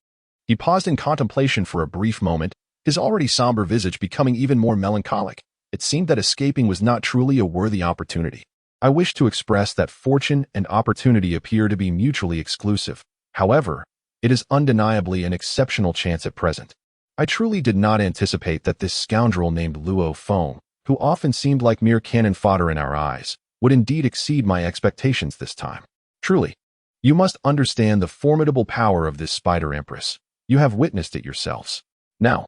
[SPEAKER 1] He paused in contemplation for a brief moment, his already somber visage becoming even more melancholic. It seemed that escaping was not truly a worthy opportunity. I wish to express that fortune and opportunity appear to be mutually exclusive. However, it is undeniably an exceptional chance at present. I truly did not anticipate that this scoundrel named Luo Feng, who often seemed like mere cannon fodder in our eyes, would indeed exceed my expectations this time. Truly, you must understand the formidable power of this Spider Empress. You have witnessed it yourselves. Now,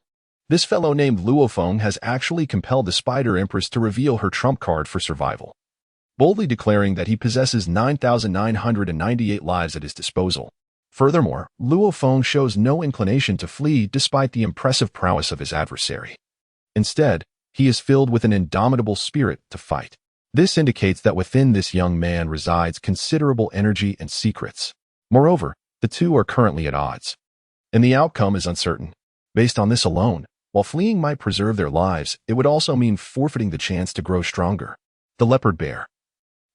[SPEAKER 1] this fellow named Luo Feng has actually compelled the Spider Empress to reveal her trump card for survival, boldly declaring that he possesses 9,998 lives at his disposal. Furthermore, Luo Feng shows no inclination to flee despite the impressive prowess of his adversary. Instead, he is filled with an indomitable spirit to fight. This indicates that within this young man resides considerable energy and secrets. Moreover, the two are currently at odds, and the outcome is uncertain. Based on this alone, while fleeing might preserve their lives, it would also mean forfeiting the chance to grow stronger. The leopard bear,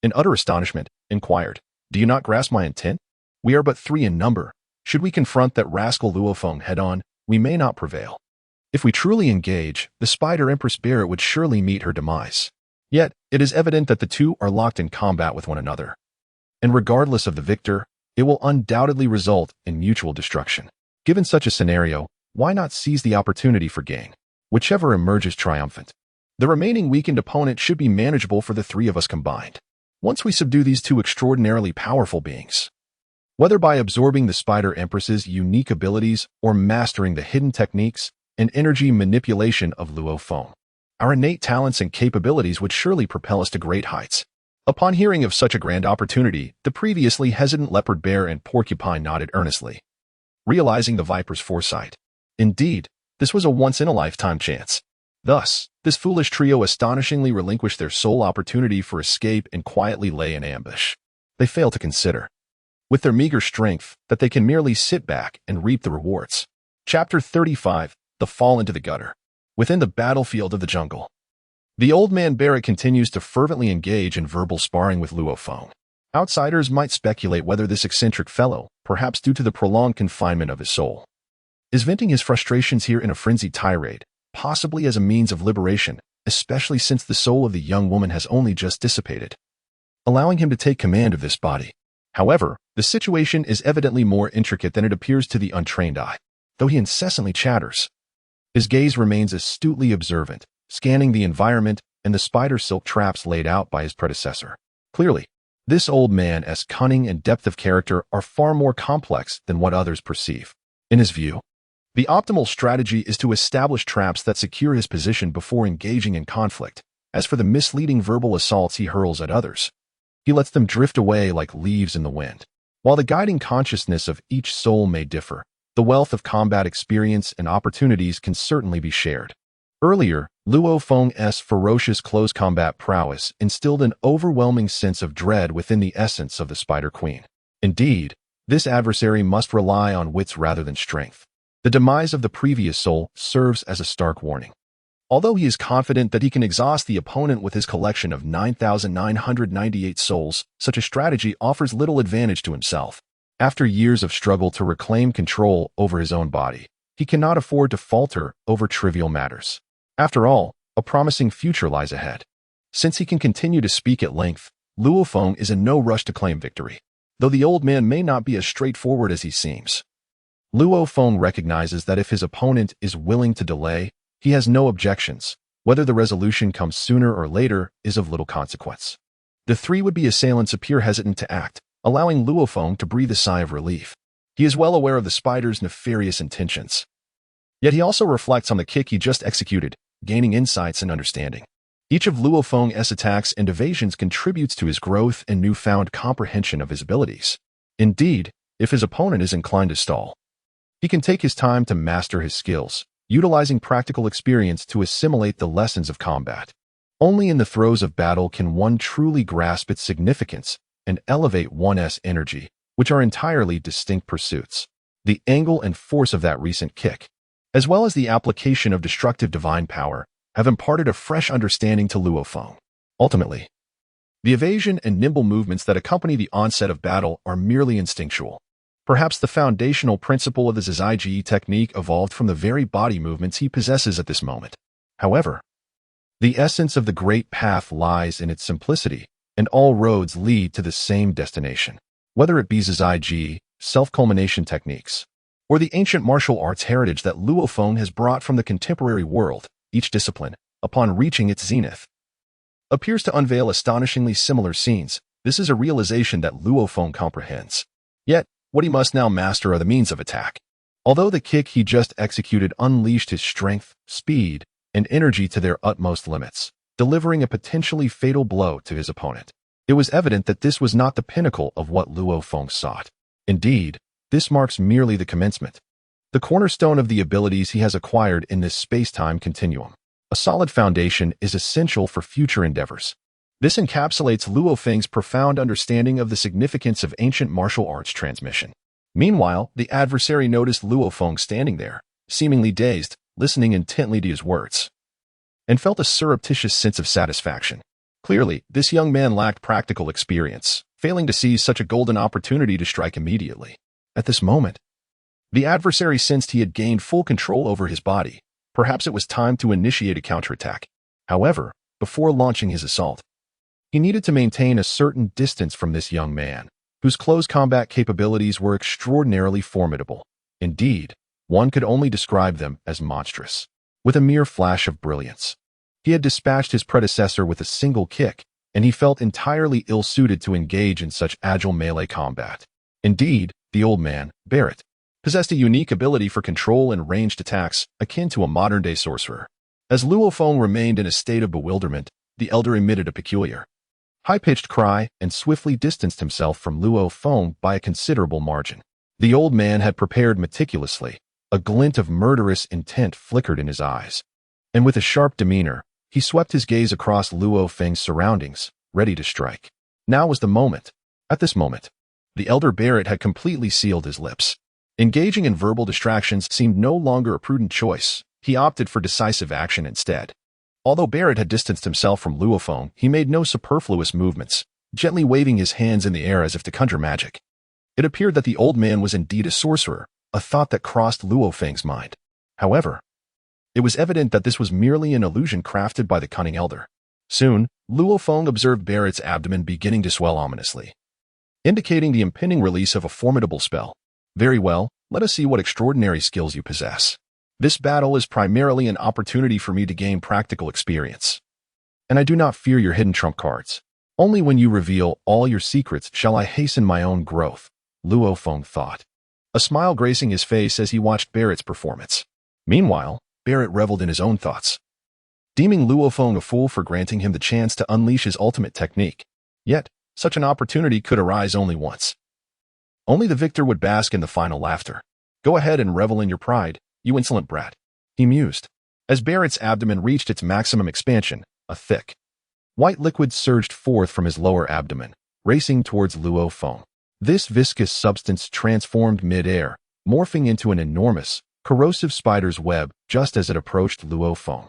[SPEAKER 1] in utter astonishment, inquired, "Do you not grasp my intent? We are but 3 in number. Should we confront that rascal Luo Feng head-on, we may not prevail. If we truly engage, the Spider Empress Beerus would surely meet her demise. Yet, it is evident that the two are locked in combat with one another, and regardless of the victor, it will undoubtedly result in mutual destruction. Given such a scenario, why not seize the opportunity for gain? whichever emerges triumphant. The remaining weakened opponent should be manageable for the three of us combined. Once we subdue these two extraordinarily powerful beings, whether by absorbing the Spider Empress's unique abilities or mastering the hidden techniques and energy manipulation of Luo Feng, our innate talents and capabilities would surely propel us to great heights. Upon hearing of such a grand opportunity, the previously hesitant leopard bear and porcupine nodded earnestly, realizing the viper's foresight. Indeed, this was a once-in-a-lifetime chance. Thus, this foolish trio astonishingly relinquished their sole opportunity for escape and quietly lay in ambush. They fail to consider, with their meager strength, that they can merely sit back and reap the rewards. Chapter 35, The Fall into the Gutter. Within the battlefield of the jungle, the old man Beerus continues to fervently engage in verbal sparring with Luo Feng. Outsiders might speculate whether this eccentric fellow, perhaps due to the prolonged confinement of his soul, is venting his frustrations here in a frenzied tirade, possibly as a means of liberation, especially since the soul of the young woman has only just dissipated, allowing him to take command of this body. However, the situation is evidently more intricate than it appears to the untrained eye. Though he incessantly chatters, his gaze remains astutely observant, scanning the environment and the spider silk traps laid out by his predecessor. Clearly, this old man's cunning and depth of character are far more complex than what others perceive. In his view, the optimal strategy is to establish traps that secure his position before engaging in conflict. As for the misleading verbal assaults he hurls at others, he lets them drift away like leaves in the wind. While the guiding consciousness of each soul may differ, the wealth of combat experience and opportunities can certainly be shared. Earlier, Luo Feng's ferocious close combat prowess instilled an overwhelming sense of dread within the essence of the Spider Queen. Indeed, this adversary must rely on wits rather than strength. The demise of the previous soul serves as a stark warning. Although he is confident that he can exhaust the opponent with his collection of 9,998 souls, such a strategy offers little advantage to himself. After years of struggle to reclaim control over his own body, he cannot afford to falter over trivial matters. After all, a promising future lies ahead. Since he can continue to speak at length, Luo Feng is in no rush to claim victory, though the old man may not be as straightforward as he seems. Luo Feng recognizes that if his opponent is willing to delay, he has no objections. Whether the resolution comes sooner or later is of little consequence. The three would-be assailants appear hesitant to act, allowing Luo Feng to breathe a sigh of relief. He is well aware of the spider's nefarious intentions. Yet he also reflects on the kick he just executed, gaining insights and understanding. Each of Luo Feng's attacks and evasions contributes to his growth and newfound comprehension of his abilities. Indeed, if his opponent is inclined to stall, he can take his time to master his skills, utilizing practical experience to assimilate the lessons of combat. Only in the throes of battle can one truly grasp its significance and elevate one's energy, which are entirely distinct pursuits. The angle and force of that recent kick, as well as the application of destructive divine power, have imparted a fresh understanding to Luo Feng. Ultimately, the evasion and nimble movements that accompany the onset of battle are merely instinctual. Perhaps the foundational principle of the Zige technique evolved from the very body movements he possesses at this moment. However, the essence of the great path lies in its simplicity, and all roads lead to the same destination. Whether it be Zige, self-culmination techniques, or the ancient martial arts heritage that Luo Feng has brought from the contemporary world, each discipline, upon reaching its zenith, appears to unveil astonishingly similar scenes. This is a realization that Luo Feng comprehends. Yet, what he must now master are the means of attack. Although the kick he just executed unleashed his strength, speed, and energy to their utmost limits, delivering a potentially fatal blow to his opponent, it was evident that this was not the pinnacle of what Luo Feng sought. Indeed, this marks merely the commencement, the cornerstone of the abilities he has acquired in this space-time continuum. A solid foundation is essential for future endeavors. This encapsulates Luo Feng's profound understanding of the significance of ancient martial arts transmission. Meanwhile, the adversary noticed Luo Feng standing there, seemingly dazed, listening intently to his words, and felt a surreptitious sense of satisfaction. Clearly, this young man lacked practical experience, failing to seize such a golden opportunity to strike immediately. At this moment, the adversary sensed he had gained full control over his body. Perhaps it was time to initiate a counterattack. However, before launching his assault, he needed to maintain a certain distance from this young man, whose close combat capabilities were extraordinarily formidable. Indeed, one could only describe them as monstrous. with a mere flash of brilliance. He had dispatched his predecessor with a single kick, and he felt entirely ill-suited to engage in such agile melee combat. Indeed, the old man, Beerus, possessed a unique ability for control and ranged attacks akin to a modern-day sorcerer. As Luo Feng remained in a state of bewilderment, the elder emitted a peculiar, high-pitched cry and swiftly distanced himself from Luo Feng by a considerable margin. The old man had prepared meticulously. A glint of murderous intent flickered in his eyes, and with a sharp demeanor, he swept his gaze across Luo Feng's surroundings, ready to strike. Now was the moment. At this moment, the elder Beerus had completely sealed his lips. Engaging in verbal distractions seemed no longer a prudent choice. He opted for decisive action instead. Although Beerus had distanced himself from Luo Feng, he made no superfluous movements, gently waving his hands in the air as if to conjure magic. It appeared that the old man was indeed a sorcerer, a thought that crossed Luo Feng's mind. However, it was evident that this was merely an illusion crafted by the cunning elder. Soon, Luo Feng observed Beerus' abdomen beginning to swell ominously, indicating the impending release of a formidable spell. Very well, let us see what extraordinary skills you possess. This battle is primarily an opportunity for me to gain practical experience. And I do not fear your hidden trump cards. Only when you reveal all your secrets shall I hasten my own growth, Luo Feng thought, a smile gracing his face as he watched Beerus' performance. Meanwhile, Beerus reveled in his own thoughts, deeming Luo Feng a fool for granting him the chance to unleash his ultimate technique. Yet, such an opportunity could arise only once. Only the victor would bask in the final laughter. Go ahead and revel in your pride, you insolent brat, he mused. As Beerus' abdomen reached its maximum expansion, a thick, white liquid surged forth from his lower abdomen, racing towards Luo Feng. This viscous substance transformed mid-air, morphing into an enormous, corrosive spider's web just as it approached Luo Feng.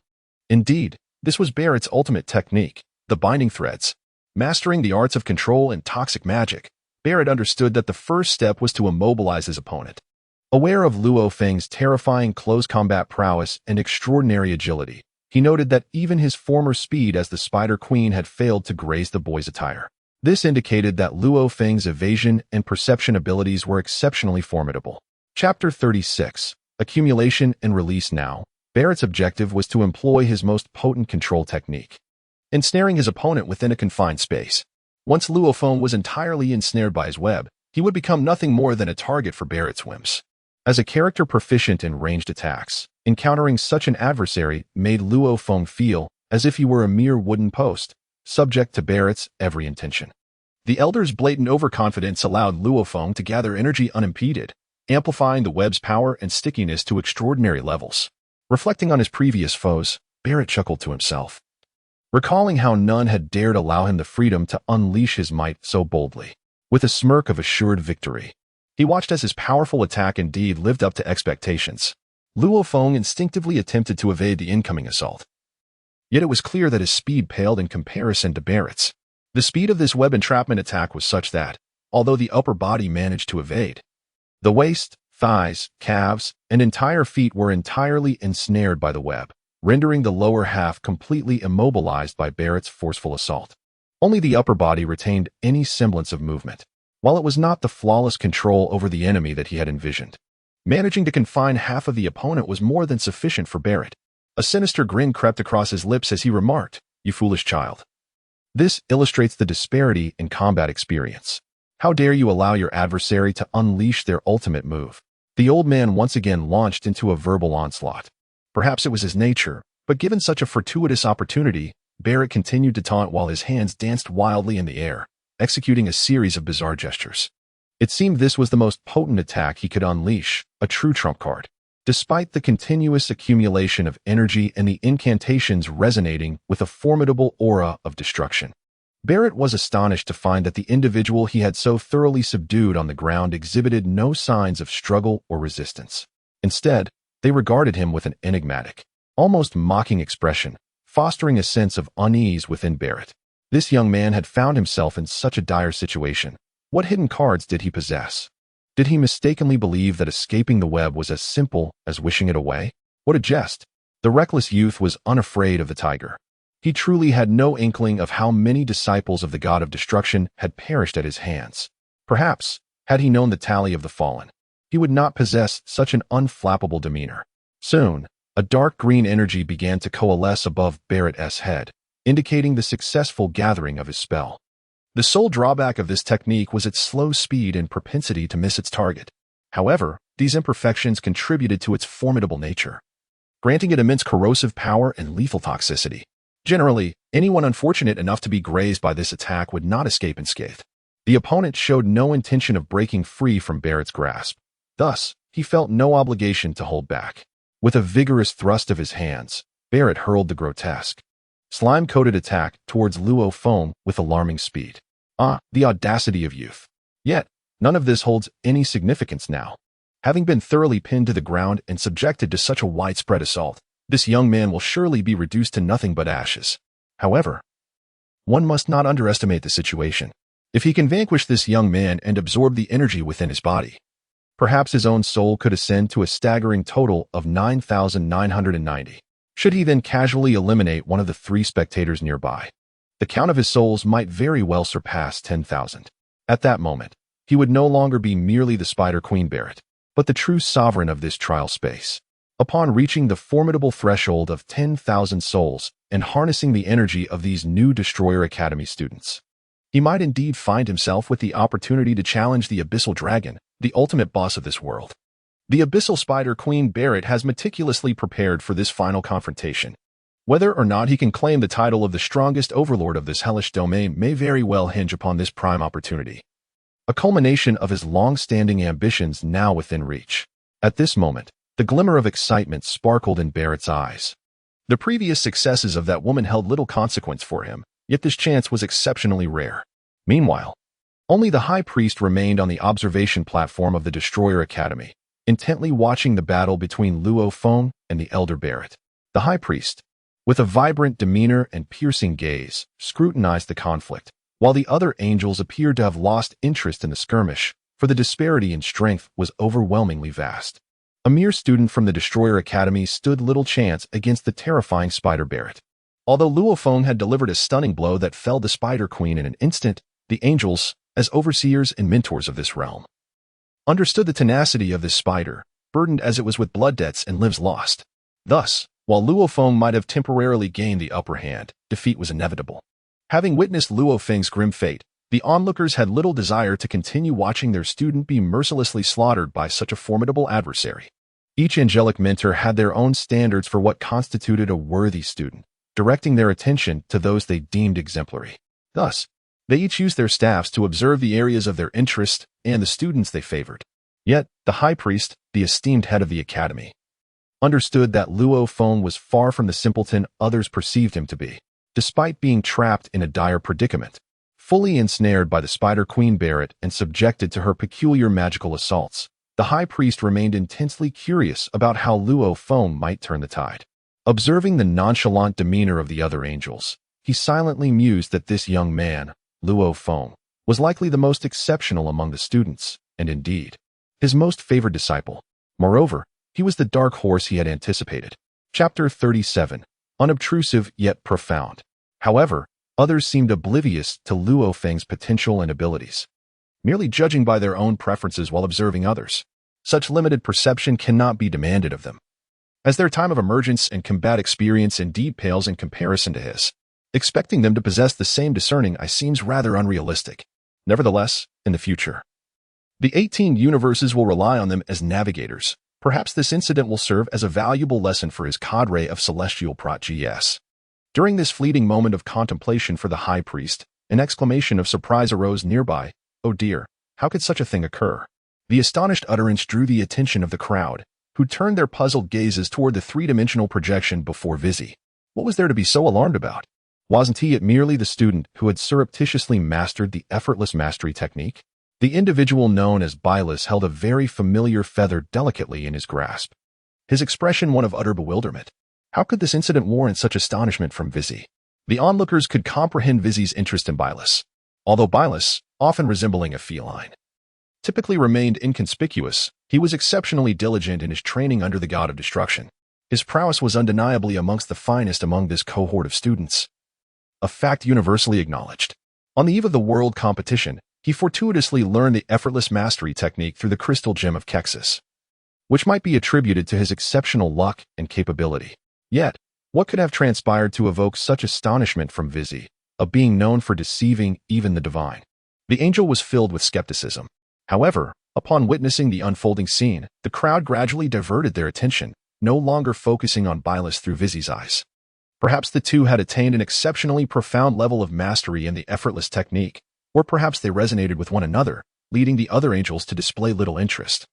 [SPEAKER 1] Indeed, this was Beerus' ultimate technique, the binding threads. Mastering the arts of control and toxic magic, Beerus understood that the first step was to immobilize his opponent. Aware of Luo Feng's terrifying close combat prowess and extraordinary agility, he noted that even his former speed as the Spider Queen had failed to graze the boy's attire. This indicated that Luo Feng's evasion and perception abilities were exceptionally formidable. Chapter 36. Accumulation and Release. Now, Beerus' objective was to employ his most potent control technique, ensnaring his opponent within a confined space. Once Luo Feng was entirely ensnared by his web, he would become nothing more than a target for Beerus' whims. As a character proficient in ranged attacks, encountering such an adversary made Luo Feng feel as if he were a mere wooden post, subject to Beerus' every intention. The elder's blatant overconfidence allowed Luo Feng to gather energy unimpeded, amplifying the web's power and stickiness to extraordinary levels. Reflecting on his previous foes, Beerus chuckled to himself, recalling how none had dared allow him the freedom to unleash his might so boldly. With a smirk of assured victory, he watched as his powerful attack indeed lived up to expectations. Luo Feng instinctively attempted to evade the incoming assault. Yet it was clear that his speed paled in comparison to Beerus'. The speed of this web entrapment attack was such that, although the upper body managed to evade, the waist, thighs, calves, and entire feet were entirely ensnared by the web, rendering the lower half completely immobilized by Beerus' forceful assault. Only the upper body retained any semblance of movement. While it was not the flawless control over the enemy that he had envisioned, managing to confine half of the opponent was more than sufficient for Beerus. A sinister grin crept across his lips as he remarked, "You foolish child. This illustrates the disparity in combat experience. How dare you allow your adversary to unleash their ultimate move?" The old man once again launched into a verbal onslaught. Perhaps it was his nature, but given such a fortuitous opportunity, Beerus continued to taunt while his hands danced wildly in the air, executing a series of bizarre gestures. It seemed this was the most potent attack he could unleash, a true trump card. Despite the continuous accumulation of energy and the incantations resonating with a formidable aura of destruction, Beerus was astonished to find that the individual he had so thoroughly subdued on the ground exhibited no signs of struggle or resistance. Instead, they regarded him with an enigmatic, almost mocking expression, fostering a sense of unease within Beerus. This young man had found himself in such a dire situation. What hidden cards did he possess? Did he mistakenly believe that escaping the web was as simple as wishing it away? What a jest! The reckless youth was unafraid of the tiger. He truly had no inkling of how many disciples of the god of destruction had perished at his hands. Perhaps, had he known the tally of the fallen, he would not possess such an unflappable demeanor. Soon, A dark green energy began to coalesce above Beerus' head, indicating the successful gathering of his spell. The sole drawback of this technique was its slow speed and propensity to miss its target. However, these imperfections contributed to its formidable nature, granting it immense corrosive power and lethal toxicity. Generally, anyone unfortunate enough to be grazed by this attack would not escape unscathed. The opponent showed no intention of breaking free from Beerus' grasp. Thus, he felt no obligation to hold back. With a vigorous thrust of his hands, Beerus hurled the grotesque, slime-coated attack towards Luo Feng with alarming speed. Ah, the audacity of youth. Yet, none of this holds any significance now. Having been thoroughly pinned to the ground and subjected to such a widespread assault, this young man will surely be reduced to nothing but ashes. However, one must not underestimate the situation. If he can vanquish this young man and absorb the energy within his body, perhaps his own soul could ascend to a staggering total of 9,990. Should he then casually eliminate one of the 3 spectators nearby, the count of his souls might very well surpass 10,000. At that moment, he would no longer be merely the Spider Queen Beerus, but the true sovereign of this trial space. Upon reaching the formidable threshold of 10,000 souls and harnessing the energy of these new Destroyer Academy students, he might indeed find himself with the opportunity to challenge the Abyssal Dragon, the ultimate boss of this world. The Abyssal Spider Queen Beerus has meticulously prepared for this final confrontation. Whether or not he can claim the title of the strongest overlord of this hellish domain may very well hinge upon this prime opportunity, a culmination of his long-standing ambitions now within reach. At this moment, the glimmer of excitement sparkled in Beerus' eyes. The previous successes of that woman held little consequence for him, yet this chance was exceptionally rare. Meanwhile, only the High Priest remained on the observation platform of the Destroyer Academy, intently watching the battle between Luo Feng and the Elder Beerus. The High Priest, with a vibrant demeanor and piercing gaze, scrutinized the conflict, while the other angels appeared to have lost interest in the skirmish, for the disparity in strength was overwhelmingly vast. A mere student from the Destroyer Academy stood little chance against the terrifying Spider Beerus. Although Luo Feng had delivered a stunning blow that felled the Spider Queen in an instant, the angels, as overseers and mentors of this realm, understood the tenacity of this spider, burdened as it was with blood debts and lives lost. Thus, while Luo Feng might have temporarily gained the upper hand, defeat was inevitable. Having witnessed Luo Feng's grim fate, the onlookers had little desire to continue watching their student be mercilessly slaughtered by such a formidable adversary. Each angelic mentor had their own standards for what constituted a worthy student, directing their attention to those they deemed exemplary. Thus, they each used their staffs to observe the areas of their interest and the students they favored. Yet, the High Priest, the esteemed head of the academy, understood that Luo Feng was far from the simpleton others perceived him to be. Despite being trapped in a dire predicament, fully ensnared by the Spider Queen Beerus and subjected to her peculiar magical assaults, the High Priest remained intensely curious about how Luo Feng might turn the tide. Observing the nonchalant demeanor of the other angels, he silently mused that this young man, Luo Feng, was likely the most exceptional among the students, and indeed, his most favored disciple. Moreover, he was the dark horse he had anticipated. Chapter 37. Unobtrusive yet profound. However, others seemed oblivious to Luo Feng's potential and abilities, merely judging by their own preferences while observing others. Such limited perception cannot be demanded of them, as their time of emergence and combat experience indeed pales in comparison to his. Expecting them to possess the same discerning eye seems rather unrealistic. Nevertheless, in the future, the 18 universes will rely on them as navigators. Perhaps this incident will serve as a valuable lesson for his cadre of celestial protégés. During this fleeting moment of contemplation for the High Priest, an exclamation of surprise arose nearby. Oh dear, how could such a thing occur? The astonished utterance drew the attention of the crowd, who turned their puzzled gazes toward the three-dimensional projection before Vizzy. What was there to be so alarmed about? Wasn't he merely the student who had surreptitiously mastered the effortless mastery technique? The individual known as Beerus held a very familiar feather delicately in his grasp, his expression one of utter bewilderment. How could this incident warrant such astonishment from Vizzy? The onlookers could comprehend Vizzy's interest in Beerus, although Beerus, often resembling a feline, typically remained inconspicuous. He was exceptionally diligent in his training under the god of destruction. His prowess was undeniably amongst the finest among this cohort of students, a fact universally acknowledged. On the eve of the world competition, he fortuitously learned the effortless mastery technique through the crystal gem of Kexis. which might be attributed to his exceptional luck and capability. Yet, what could have transpired to evoke such astonishment from Whis, a being known for deceiving even the divine? The angel was filled with skepticism. However, upon witnessing the unfolding scene, the crowd gradually diverted their attention, no longer focusing on Beerus through Whis' eyes. Perhaps the two had attained an exceptionally profound level of mastery in the effortless technique, or perhaps they resonated with one another, leading the other angels to display little interest.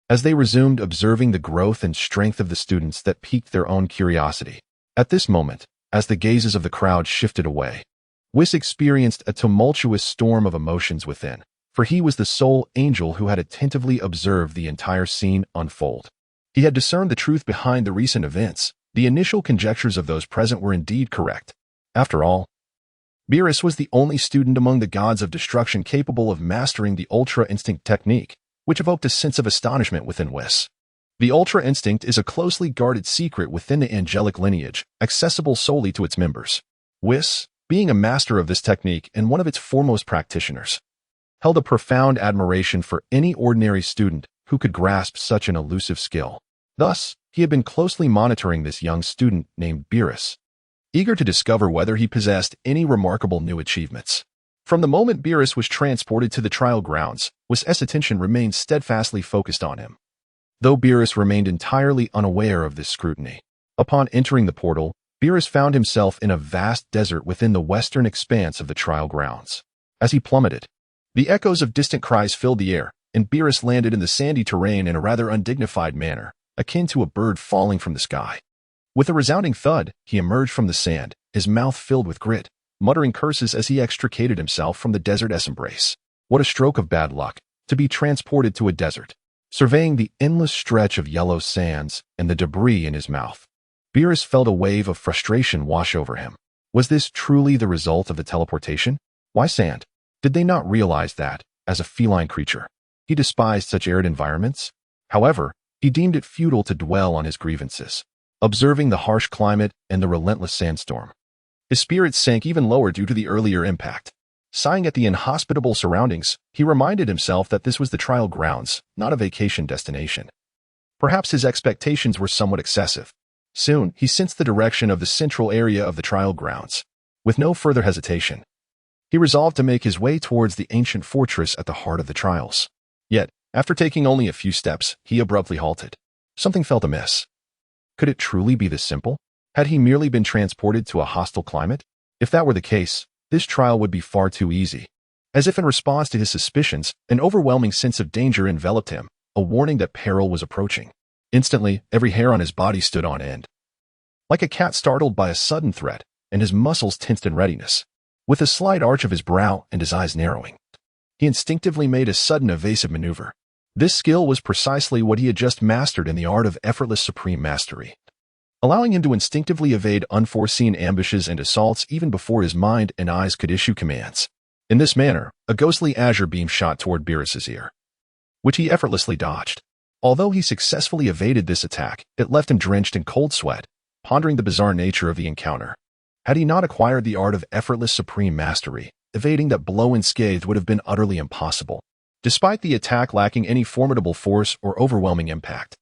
[SPEAKER 1] As they resumed observing the growth and strength of the students that piqued their own curiosity. At this moment, as the gazes of the crowd shifted away, Whis experienced a tumultuous storm of emotions within, for he was the sole angel who had attentively observed the entire scene unfold. He had discerned the truth behind the recent events. The initial conjectures of those present were indeed correct. After all, Beerus was the only student among the gods of destruction capable of mastering the Ultra Instinct technique, which evoked a sense of astonishment within Whis. The Ultra Instinct is a closely guarded secret within the angelic lineage, accessible solely to its members. Whis, being a master of this technique and one of its foremost practitioners, held a profound admiration for any ordinary student who could grasp such an elusive skill. Thus, he had been closely monitoring this young student named Beerus, eager to discover whether he possessed any remarkable new achievements. From the moment Beerus was transported to the trial grounds, Whis' attention remained steadfastly focused on him. Though Beerus remained entirely unaware of this scrutiny. Upon entering the portal, Beerus found himself in a vast desert within the western expanse of the trial grounds. As he plummeted, the echoes of distant cries filled the air, and Beerus landed in the sandy terrain in a rather undignified manner, akin to a bird falling from the sky. With a resounding thud, he emerged from the sand, his mouth filled with grit, muttering curses as he extricated himself from the desert's embrace. What a stroke of bad luck, to be transported to a desert. Surveying the endless stretch of yellow sands and the debris in his mouth, Beerus felt a wave of frustration wash over him. Was this truly the result of the teleportation? Why sand? Did they not realize that, as a feline creature, he despised such arid environments? However, he deemed it futile to dwell on his grievances. Observing the harsh climate and the relentless sandstorm, his spirits sank even lower due to the earlier impact. Sighing at the inhospitable surroundings, he reminded himself that this was the trial grounds, not a vacation destination. Perhaps his expectations were somewhat excessive. Soon, he sensed the direction of the central area of the trial grounds. With no further hesitation, he resolved to make his way towards the ancient fortress at the heart of the trials. Yet, after taking only a few steps, he abruptly halted. Something felt amiss. Could it truly be this simple? Had he merely been transported to a hostile climate? If that were the case, this trial would be far too easy. As if in response to his suspicions, an overwhelming sense of danger enveloped him, a warning that peril was approaching. Instantly, every hair on his body stood on end. Like a cat startled by a sudden threat, and his muscles tensed in readiness. With a slight arch of his brow and his eyes narrowing, he instinctively made a sudden evasive maneuver. This skill was precisely what he had just mastered in the art of effortless supreme mastery, allowing him to instinctively evade unforeseen ambushes and assaults even before his mind and eyes could issue commands. In this manner, a ghostly azure beam shot toward Beerus's ear, which he effortlessly dodged. Although he successfully evaded this attack, it left him drenched in cold sweat, pondering the bizarre nature of the encounter. Had he not acquired the art of effortless supreme mastery, evading that blow unscathed would have been utterly impossible. Despite the attack lacking any formidable force or overwhelming impact,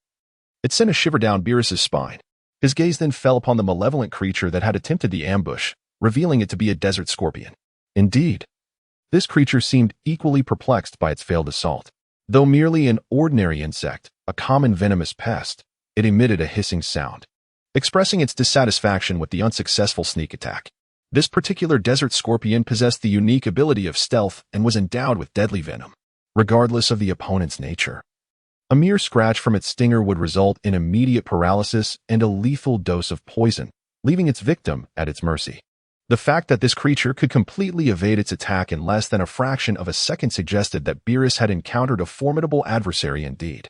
[SPEAKER 1] it sent a shiver down Beerus's spine. His gaze then fell upon the malevolent creature that had attempted the ambush, revealing it to be a desert scorpion. Indeed, this creature seemed equally perplexed by its failed assault. Though merely an ordinary insect, a common venomous pest, it emitted a hissing sound, expressing its dissatisfaction with the unsuccessful sneak attack. This particular desert scorpion possessed the unique ability of stealth and was endowed with deadly venom, regardless of the opponent's nature. A mere scratch from its stinger would result in immediate paralysis and a lethal dose of poison, leaving its victim at its mercy. The fact that this creature could completely evade its attack in less than a fraction of a second suggested that Beerus had encountered a formidable adversary indeed.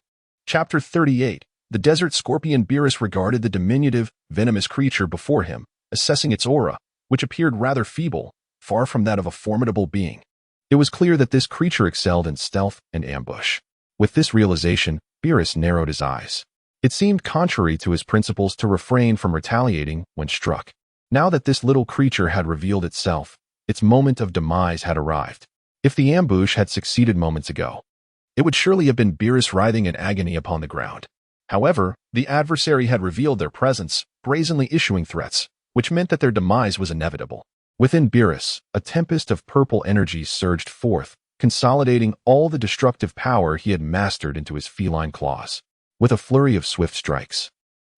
[SPEAKER 1] Chapter 38. The desert scorpion. Beerus regarded the diminutive, venomous creature before him, assessing its aura, which appeared rather feeble, far from that of a formidable being. It was clear that this creature excelled in stealth and ambush. With this realization, Beerus narrowed his eyes. It seemed contrary to his principles to refrain from retaliating when struck. Now that this little creature had revealed itself, its moment of demise had arrived. If the ambush had succeeded moments ago, it would surely have been Beerus writhing in agony upon the ground. However, the adversary had revealed their presence, brazenly issuing threats, which meant that their demise was inevitable. Within Beerus, a tempest of purple energies surged forth, consolidating all the destructive power he had mastered into his feline claws. With a flurry of swift strikes,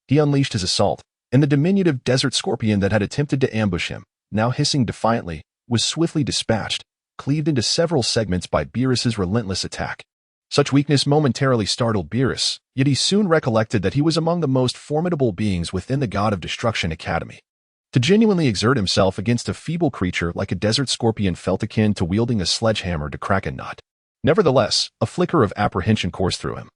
[SPEAKER 1] he unleashed his assault, and the diminutive desert scorpion that had attempted to ambush him, now hissing defiantly, was swiftly dispatched, cleaved into several segments by Beerus's relentless attack. Such weakness momentarily startled Beerus, yet he soon recollected that he was among the most formidable beings within the God of Destruction Academy. To genuinely exert himself against a feeble creature like a desert scorpion felt akin to wielding a sledgehammer to crack a nut. Nevertheless, a flicker of apprehension coursed through him.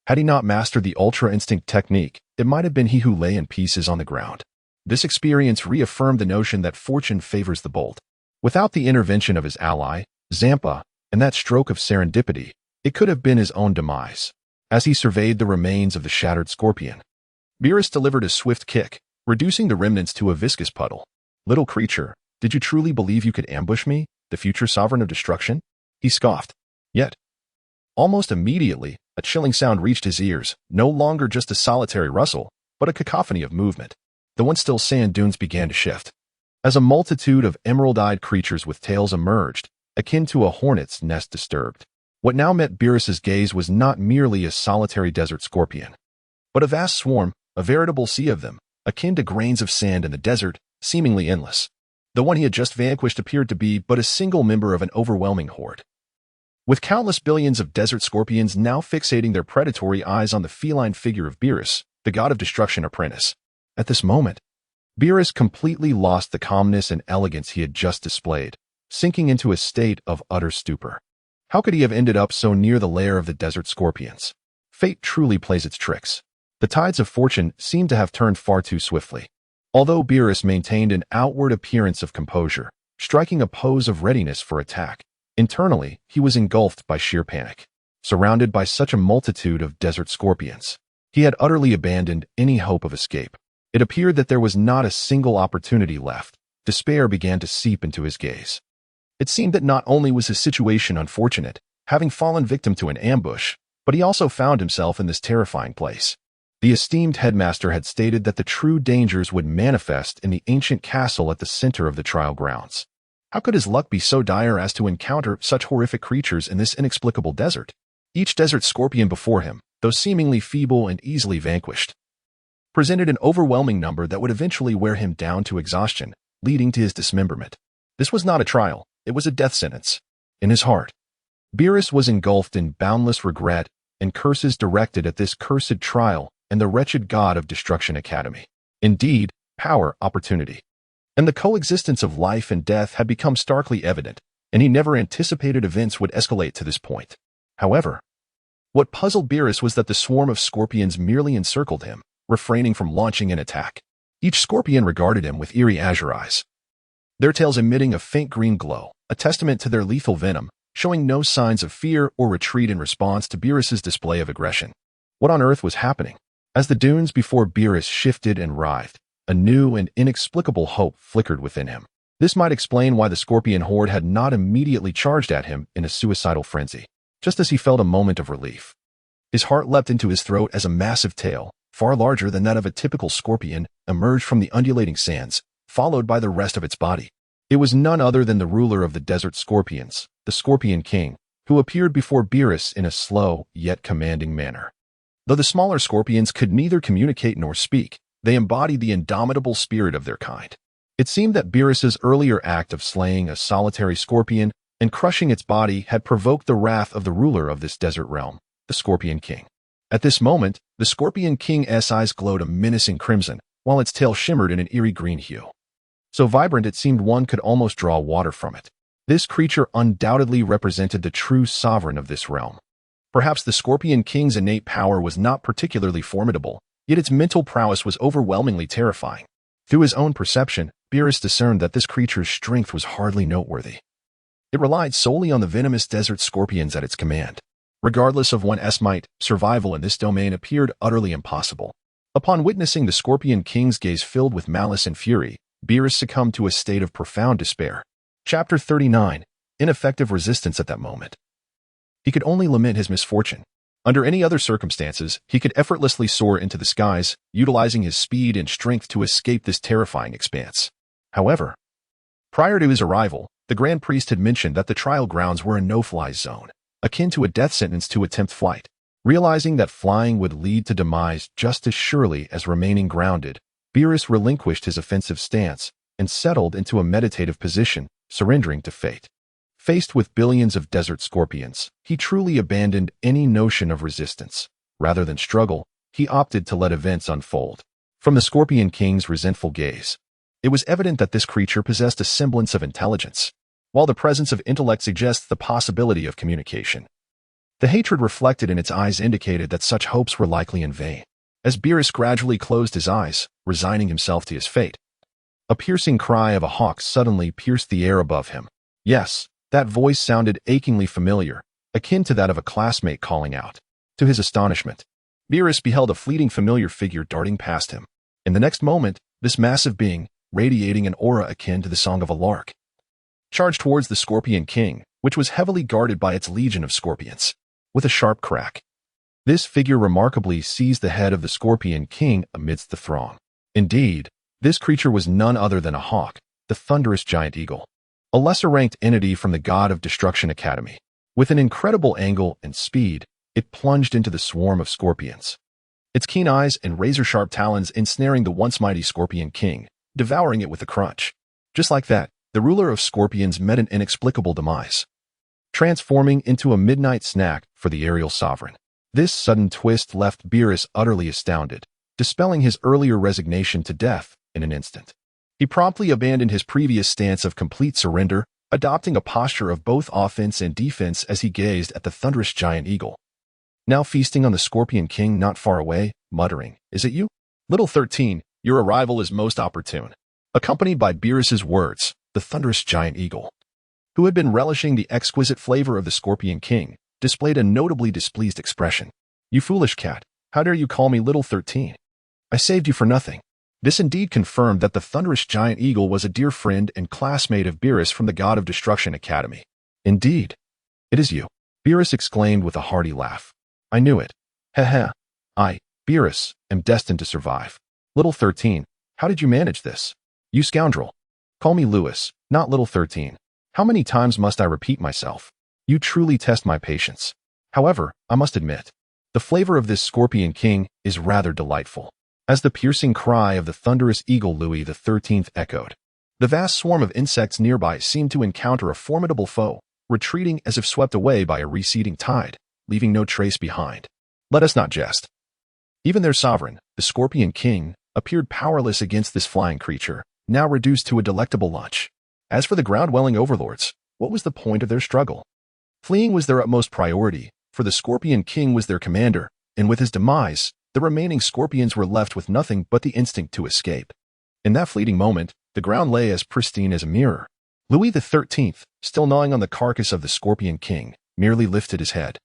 [SPEAKER 1] Had he not mastered the Ultra Instinct technique, it might have been he who lay in pieces on the ground. This experience reaffirmed the notion that fortune favors the bold. Without the intervention of his ally, Zampa, and that stroke of serendipity, it could have been his own demise. As he surveyed the remains of the shattered scorpion, Beerus delivered a swift kick, reducing the remnants to a viscous puddle. "Little creature, did you truly believe you could ambush me, the future sovereign of destruction?" he scoffed. Yet, almost immediately, a chilling sound reached his ears, no longer just a solitary rustle, but a cacophony of movement. The once still sand dunes began to shift. As a multitude of emerald-eyed creatures with tails emerged, akin to a hornet's nest disturbed. What now met Beerus's gaze was not merely a solitary desert scorpion, but a vast swarm, a veritable sea of them, akin to grains of sand in the desert, seemingly endless. The one he had just vanquished appeared to be but a single member of an overwhelming horde. With countless billions of desert scorpions now fixating their predatory eyes on the feline figure of Beerus, the God of Destruction apprentice. At this moment, Beerus completely lost the calmness and elegance he had just displayed, sinking into a state of utter stupor. How could he have ended up so near the lair of the desert scorpions? Fate truly plays its tricks. The tides of fortune seemed to have turned far too swiftly. Although Beerus maintained an outward appearance of composure, striking a pose of readiness for attack, internally he was engulfed by sheer panic. Surrounded by such a multitude of desert scorpions, he had utterly abandoned any hope of escape. It appeared that there was not a single opportunity left. Despair began to seep into his gaze. It seemed that not only was his situation unfortunate, having fallen victim to an ambush, but he also found himself in this terrifying place. The esteemed headmaster had stated that the true dangers would manifest in the ancient castle at the center of the trial grounds. How could his luck be so dire as to encounter such horrific creatures in this inexplicable desert? Each desert scorpion before him, though seemingly feeble and easily vanquished, presented an overwhelming number that would eventually wear him down to exhaustion, leading to his dismemberment. This was not a trial, it was a death sentence. In his heart, Beerus was engulfed in boundless regret and curses directed at this cursed trial and the wretched God of Destruction Academy. Indeed, power, opportunity, and the coexistence of life and death had become starkly evident, and he never anticipated events would escalate to this point. However, what puzzled Beerus was that the swarm of scorpions merely encircled him, refraining from launching an attack. Each scorpion regarded him with eerie azure eyes, their tails emitting a faint green glow, a testament to their lethal venom, showing no signs of fear or retreat in response to Beerus's display of aggression. What on earth was happening? As the dunes before Beerus shifted and writhed, a new and inexplicable hope flickered within him. This might explain why the scorpion horde had not immediately charged at him in a suicidal frenzy. Just as he felt a moment of relief, his heart leapt into his throat as a massive tail, far larger than that of a typical scorpion, emerged from the undulating sands, followed by the rest of its body. It was none other than the ruler of the desert scorpions, the Scorpion King, who appeared before Beerus in a slow yet commanding manner. Though the smaller scorpions could neither communicate nor speak, they embodied the indomitable spirit of their kind. It seemed that Beerus's earlier act of slaying a solitary scorpion and crushing its body had provoked the wrath of the ruler of this desert realm, the Scorpion King. At this moment, the Scorpion King's eyes glowed a menacing crimson, while its tail shimmered in an eerie green hue. So vibrant it seemed one could almost draw water from it. This creature undoubtedly represented the true sovereign of this realm. Perhaps the Scorpion King's innate power was not particularly formidable, yet its mental prowess was overwhelmingly terrifying. Through his own perception, Beerus discerned that this creature's strength was hardly noteworthy. It relied solely on the venomous desert scorpions at its command. Regardless of one's might, survival in this domain appeared utterly impossible. Upon witnessing the Scorpion King's gaze filled with malice and fury, Beerus succumbed to a state of profound despair. Chapter 39. Ineffective resistance. At that moment, he could only lament his misfortune. Under any other circumstances, he could effortlessly soar into the skies, utilizing his speed and strength to escape this terrifying expanse. However, prior to his arrival, the Grand Priest had mentioned that the trial grounds were a no-fly zone, akin to a death sentence to attempt flight. Realizing that flying would lead to demise just as surely as remaining grounded, Beerus relinquished his offensive stance and settled into a meditative position, surrendering to fate. Faced with billions of desert scorpions, he truly abandoned any notion of resistance. Rather than struggle, he opted to let events unfold. From the Scorpion King's resentful gaze, it was evident that this creature possessed a semblance of intelligence, while the presence of intellect suggests the possibility of communication. The hatred reflected in its eyes indicated that such hopes were likely in vain. As Beerus gradually closed his eyes, resigning himself to his fate, a piercing cry of a hawk suddenly pierced the air above him. Yes, that voice sounded achingly familiar, akin to that of a classmate calling out. To his astonishment, Beerus beheld a fleeting familiar figure darting past him. In the next moment, this massive being, radiating an aura akin to the song of a lark, charged towards the Scorpion King, which was heavily guarded by its legion of scorpions. With a sharp crack, this figure remarkably seized the head of the Scorpion King amidst the throng. Indeed, this creature was none other than a hawk, the thunderous giant eagle, a lesser-ranked entity from the god of Destruction Academy. With an incredible angle and speed, it plunged into the swarm of scorpions, its keen eyes and razor-sharp talons ensnaring the once mighty Scorpion King, devouring it with a crunch. Just like that, the ruler of scorpions met an inexplicable demise, transforming into a midnight snack for the aerial sovereign. This sudden twist left Beerus utterly astounded, dispelling his earlier resignation to death in an instant. He promptly abandoned his previous stance of complete surrender, adopting a posture of both offense and defense as he gazed at the thunderous giant eagle, now feasting on the Scorpion King not far away, muttering, "Is it you? Little 13, your arrival is most opportune." Accompanied by Beerus's words, the thunderous giant eagle, who had been relishing the exquisite flavor of the Scorpion King, displayed a notably displeased expression. "You foolish cat, how dare you call me Little 13? I saved you for nothing." This indeed confirmed that the thunderous giant eagle was a dear friend and classmate of Beerus from the God of Destruction Academy. "Indeed, it is you," Beerus exclaimed with a hearty laugh. "I knew it. Heh. I, Beerus, am destined to survive. Little 13, how did you manage this? You scoundrel. Call me Lewis, not Little 13. How many times must I repeat myself? You truly test my patience. However, I must admit, the flavor of this Scorpion King is rather delightful." As the piercing cry of the thunderous eagle Louis XIII echoed, the vast swarm of insects nearby seemed to encounter a formidable foe, retreating as if swept away by a receding tide, leaving no trace behind. Let us not jest. Even their sovereign, the Scorpion King, appeared powerless against this flying creature, now reduced to a delectable lunch. As for the ground-dwelling overlords, what was the point of their struggle? Fleeing was their utmost priority, for the Scorpion King was their commander, and with his demise, the remaining scorpions were left with nothing but the instinct to escape. In that fleeting moment, the ground lay as pristine as a mirror. Louis XIII, still gnawing on the carcass of the Scorpion King, merely lifted his head,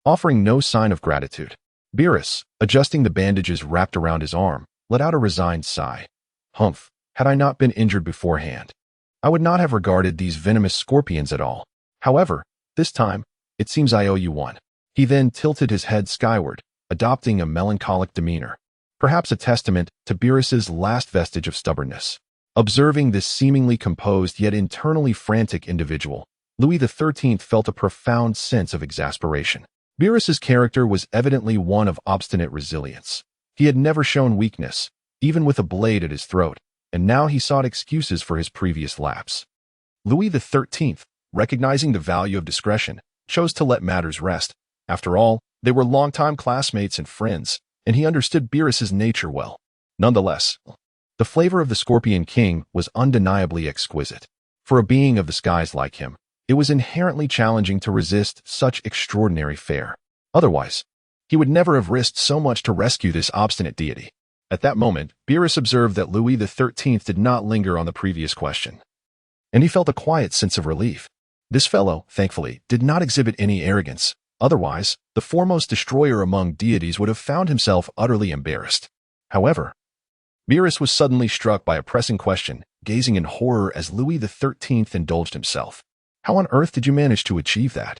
[SPEAKER 1] offering no sign of gratitude. Beerus, adjusting the bandages wrapped around his arm, let out a resigned sigh. "Hmph, had I not been injured beforehand, I would not have regarded these venomous scorpions at all. However, this time, it seems I owe you one." He then tilted his head skyward, adopting a melancholic demeanor, perhaps a testament to Beerus's last vestige of stubbornness. Observing this seemingly composed yet internally frantic individual, Louis XIII felt a profound sense of exasperation. Beerus's character was evidently one of obstinate resilience. He had never shown weakness, even with a blade at his throat, and now he sought excuses for his previous lapse. Louis XIII, recognizing the value of discretion, chose to let matters rest. After all, they were longtime classmates and friends, and he understood Beerus's nature well. Nonetheless, the flavor of the Scorpion King was undeniably exquisite. For a being of the skies like him, it was inherently challenging to resist such extraordinary fare. Otherwise, he would never have risked so much to rescue this obstinate deity. At that moment, Beerus observed that Louis XIII did not linger on the previous question, and he felt a quiet sense of relief. This fellow, thankfully, did not exhibit any arrogance. Otherwise, the foremost destroyer among deities would have found himself utterly embarrassed. However, Beerus was suddenly struck by a pressing question, gazing in horror as Louis XIII indulged himself. "How on earth did you manage to achieve that?"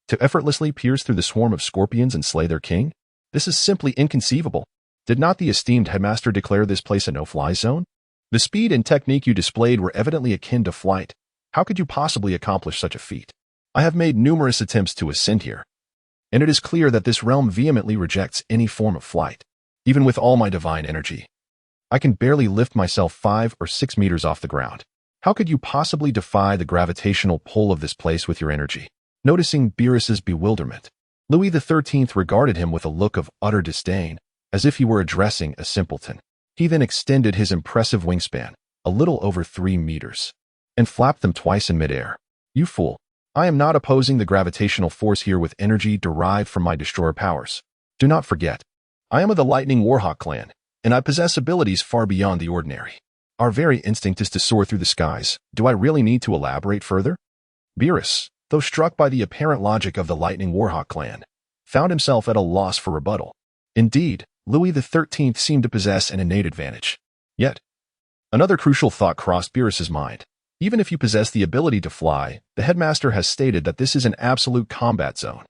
[SPEAKER 1] To effortlessly pierce through the swarm of scorpions and slay their king? This is simply inconceivable. Did not the esteemed headmaster declare this place a no-fly zone? The speed and technique you displayed were evidently akin to flight. How could you possibly accomplish such a feat? I have made numerous attempts to ascend here, and it is clear that this realm vehemently rejects any form of flight. Even with all my divine energy, I can barely lift myself 5 or 6 meters off the ground. How could you possibly defy the gravitational pull of this place with your energy? Noticing Beerus's bewilderment, Louis XIII regarded him with a look of utter disdain, as if he were addressing a simpleton. He then extended his impressive wingspan, a little over 3 meters, and flapped them twice in midair. You fool! I am not opposing the gravitational force here with energy derived from my destroyer powers. Do not forget, I am of the Lightning Warhawk clan, and I possess abilities far beyond the ordinary. Our very instinct is to soar through the skies. Do I really need to elaborate further? Beerus, though struck by the apparent logic of the Lightning Warhawk clan, found himself at a loss for rebuttal. Indeed, Louis XIII seemed to possess an innate advantage. Yet, another crucial thought crossed Beerus's mind. Even if you possess the ability to fly, the headmaster has stated that this is an absolute combat zone.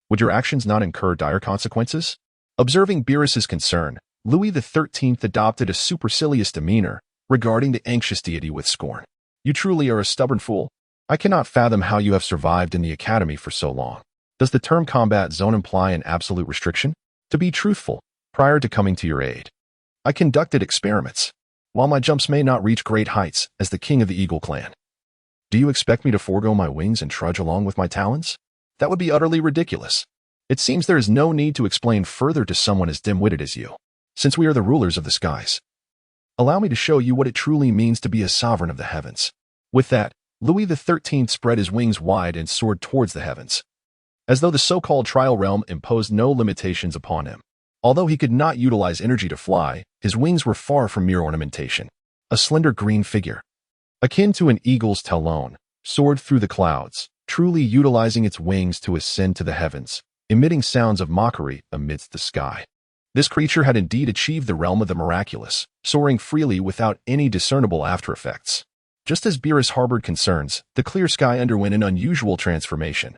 [SPEAKER 1] Would your actions not incur dire consequences? Observing Beerus's concern, Louis XIII adopted a supercilious demeanor, regarding the anxious deity with scorn. You truly are a stubborn fool. I cannot fathom how you have survived in the academy for so long. Does the term combat zone imply an absolute restriction? To be truthful, prior to coming to your aid, I conducted experiments. While my jumps may not reach great heights as the king of the Eagle clan, do you expect me to forego my wings and trudge along with my talons? That would be utterly ridiculous. It seems there is no need to explain further to someone as dim-witted as you, since we are the rulers of the skies. Allow me to show you what it truly means to be a sovereign of the heavens. With that, Louis XIII spread his wings wide and soared towards the heavens, as though the so-called trial realm imposed no limitations upon him. Although he could not utilize energy to fly, his wings were far from mere ornamentation. A slender green figure, akin to an eagle's talon, soared through the clouds, truly utilizing its wings to ascend to the heavens, emitting sounds of mockery amidst the sky. This creature had indeed achieved the realm of the miraculous, soaring freely without any discernible after-effects. Just as Beerus harbored concerns, the clear sky underwent an unusual transformation.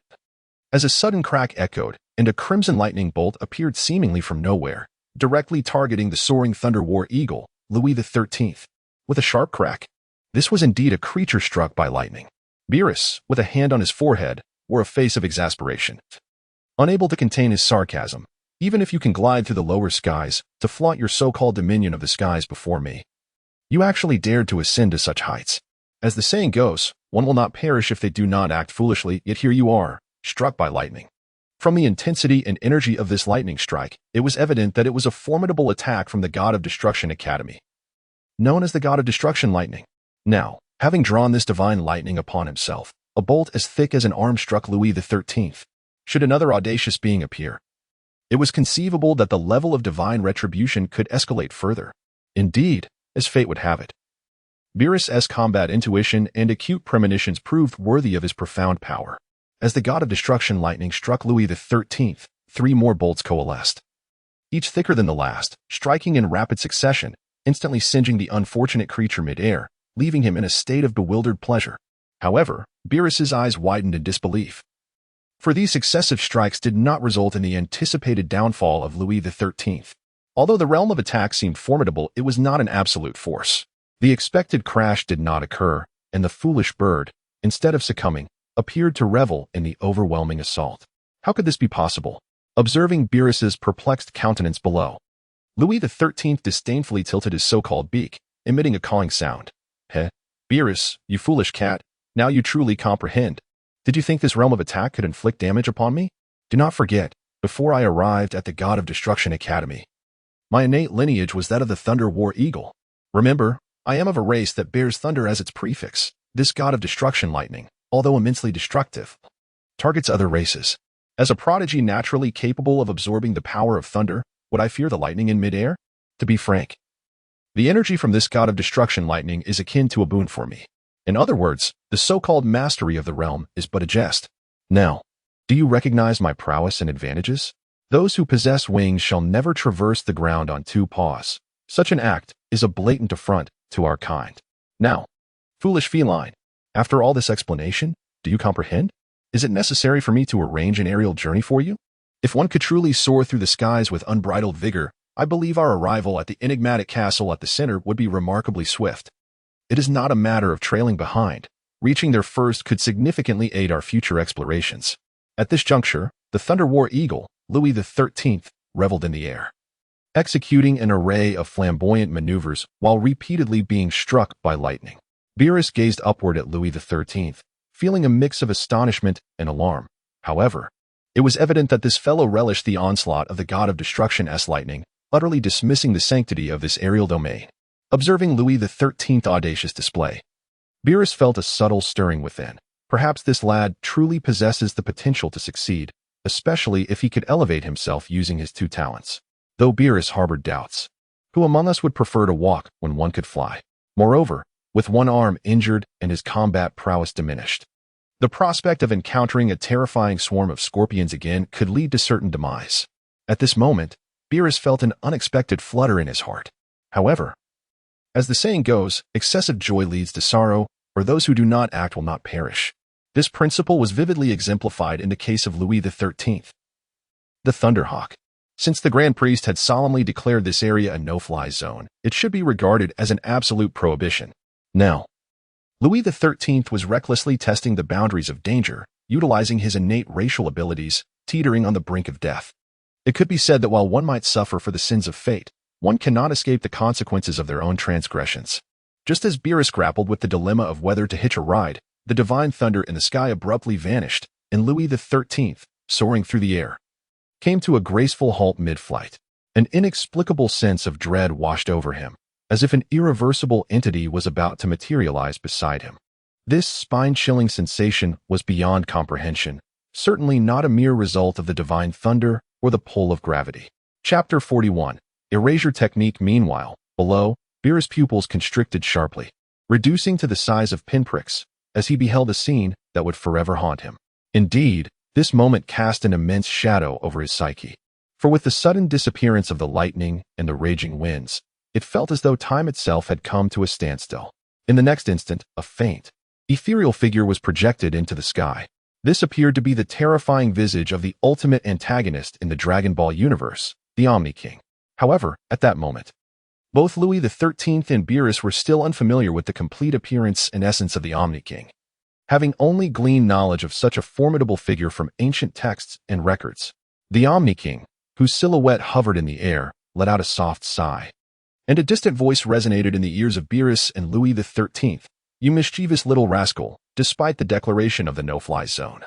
[SPEAKER 1] As a sudden crack echoed, and a crimson lightning bolt appeared seemingly from nowhere, directly targeting the soaring Thunder War Eagle, Louis XIII. With a sharp crack, this was indeed a creature struck by lightning. Beerus, with a hand on his forehead, wore a face of exasperation. Unable to contain his sarcasm, even if you can glide through the lower skies to flaunt your so-called dominion of the skies before me, you actually dared to ascend to such heights. As the saying goes, one will not perish if they do not act foolishly, yet here you are, struck by lightning. From the intensity and energy of this lightning strike, it was evident that it was a formidable attack from the God of Destruction Academy, known as the God of Destruction Lightning. Now, having drawn this divine lightning upon himself, a bolt as thick as an arm struck Louis XIII. Should another audacious being appear, it was conceivable that the level of divine retribution could escalate further. Indeed, as fate would have it, Beerus's combat intuition and acute premonitions proved worthy of his profound power. As the God of Destruction Lightning struck Louis XIII, 3 more bolts coalesced, each thicker than the last, striking in rapid succession, instantly singeing the unfortunate creature mid-air, leaving him in a state of bewildered pleasure. However, Beerus's eyes widened in disbelief, for these successive strikes did not result in the anticipated downfall of Louis XIII. Although the realm of attack seemed formidable, it was not an absolute force. The expected crash did not occur, and the foolish bird, instead of succumbing, appeared to revel in the overwhelming assault. How could this be possible? Observing Beerus's perplexed countenance below, Louis XIII disdainfully tilted his so-called beak, emitting a cawing sound. Beerus, you foolish cat, now you truly comprehend. Did you think this realm of attack could inflict damage upon me? Do not forget, before I arrived at the God of Destruction Academy, my innate lineage was that of the Thunder War Eagle. Remember, I am of a race that bears thunder as its prefix. This God of Destruction Lightning, although immensely destructive, targets other races. As a prodigy naturally capable of absorbing the power of thunder, would I fear the lightning in midair? To be frank, the energy from this God of Destruction Lightning is akin to a boon for me. In other words, the so-called mastery of the realm is but a jest. Now, do you recognize my prowess and advantages? Those who possess wings shall never traverse the ground on 2 paws. Such an act is a blatant affront to our kind. Now, foolish feline, after all this explanation, do you comprehend? Is it necessary for me to arrange an aerial journey for you? If one could truly soar through the skies with unbridled vigor, I believe our arrival at the enigmatic castle at the center would be remarkably swift. It is not a matter of trailing behind. Reaching there first could significantly aid our future explorations. At this juncture, the Thunder War Eagle, Louis XIII, reveled in the air, executing an array of flamboyant maneuvers while repeatedly being struck by lightning. Beerus gazed upward at Louis XIII, feeling a mix of astonishment and alarm. However, it was evident that this fellow relished the onslaught of the god of destruction-s lightning, utterly dismissing the sanctity of this aerial domain. Observing Louis XIII's audacious display, Beerus felt a subtle stirring within. Perhaps this lad truly possesses the potential to succeed, especially if he could elevate himself using his two talents. Though Beerus harbored doubts. Who among us would prefer to walk when one could fly? Moreover, with one arm injured and his combat prowess diminished, the prospect of encountering a terrifying swarm of scorpions again could lead to certain demise. At this moment, Beerus felt an unexpected flutter in his heart. However, as the saying goes, excessive joy leads to sorrow, or those who do not act will not perish. This principle was vividly exemplified in the case of Louis XIII. The Thunderhawk. Since the Grand Priest had solemnly declared this area a no-fly zone, it should be regarded as an absolute prohibition. Now, Louis XIII was recklessly testing the boundaries of danger, utilizing his innate racial abilities, teetering on the brink of death. It could be said that while one might suffer for the sins of fate, one cannot escape the consequences of their own transgressions. Just as Beerus grappled with the dilemma of whether to hitch a ride, the divine thunder in the sky abruptly vanished, and Louis XIII, soaring through the air, came to a graceful halt mid-flight. An inexplicable sense of dread washed over him, as if an irreversible entity was about to materialize beside him. This spine-chilling sensation was beyond comprehension, certainly not a mere result of the divine thunder or the pull of gravity. Chapter 41. Erasure Technique. Meanwhile, below, Beerus' pupils constricted sharply, reducing to the size of pinpricks, as he beheld a scene that would forever haunt him. Indeed, this moment cast an immense shadow over his psyche. For with the sudden disappearance of the lightning and the raging winds, it felt as though time itself had come to a standstill. In the next instant, a faint, ethereal figure was projected into the sky. This appeared to be the terrifying visage of the ultimate antagonist in the Dragon Ball universe, the Omni King. However, at that moment, both Louis XIII and Beerus were still unfamiliar with the complete appearance and essence of the Omni King, having only gleaned knowledge of such a formidable figure from ancient texts and records. The Omni King, whose silhouette hovered in the air, let out a soft sigh, and a distant voice resonated in the ears of Beerus and Louis XIII. "You mischievous little rascal, despite the declaration of the no-fly zone,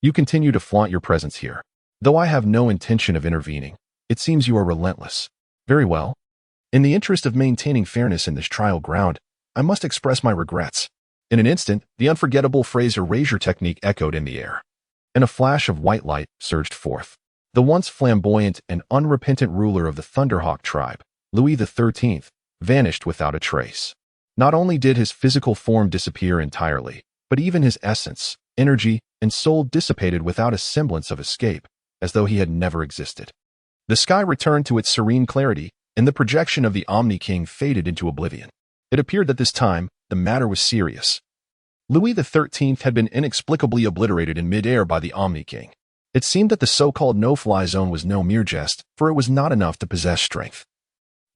[SPEAKER 1] you continue to flaunt your presence here. Though I have no intention of intervening, it seems you are relentless. Very well. In the interest of maintaining fairness in this trial ground, I must express my regrets." In an instant, the unforgettable phrase erasure technique echoed in the air, and a flash of white light surged forth. The once flamboyant and unrepentant ruler of the Thunderhawk tribe, Louis XIII, vanished without a trace. Not only did his physical form disappear entirely, but even his essence, energy, and soul dissipated without a semblance of escape, as though he had never existed. The sky returned to its serene clarity, and the projection of the Omni King faded into oblivion. It appeared that this time, the matter was serious. Louis XIII had been inexplicably obliterated in mid-air by the Omni King. It seemed that the so-called no-fly zone was no mere jest, for it was not enough to possess strength,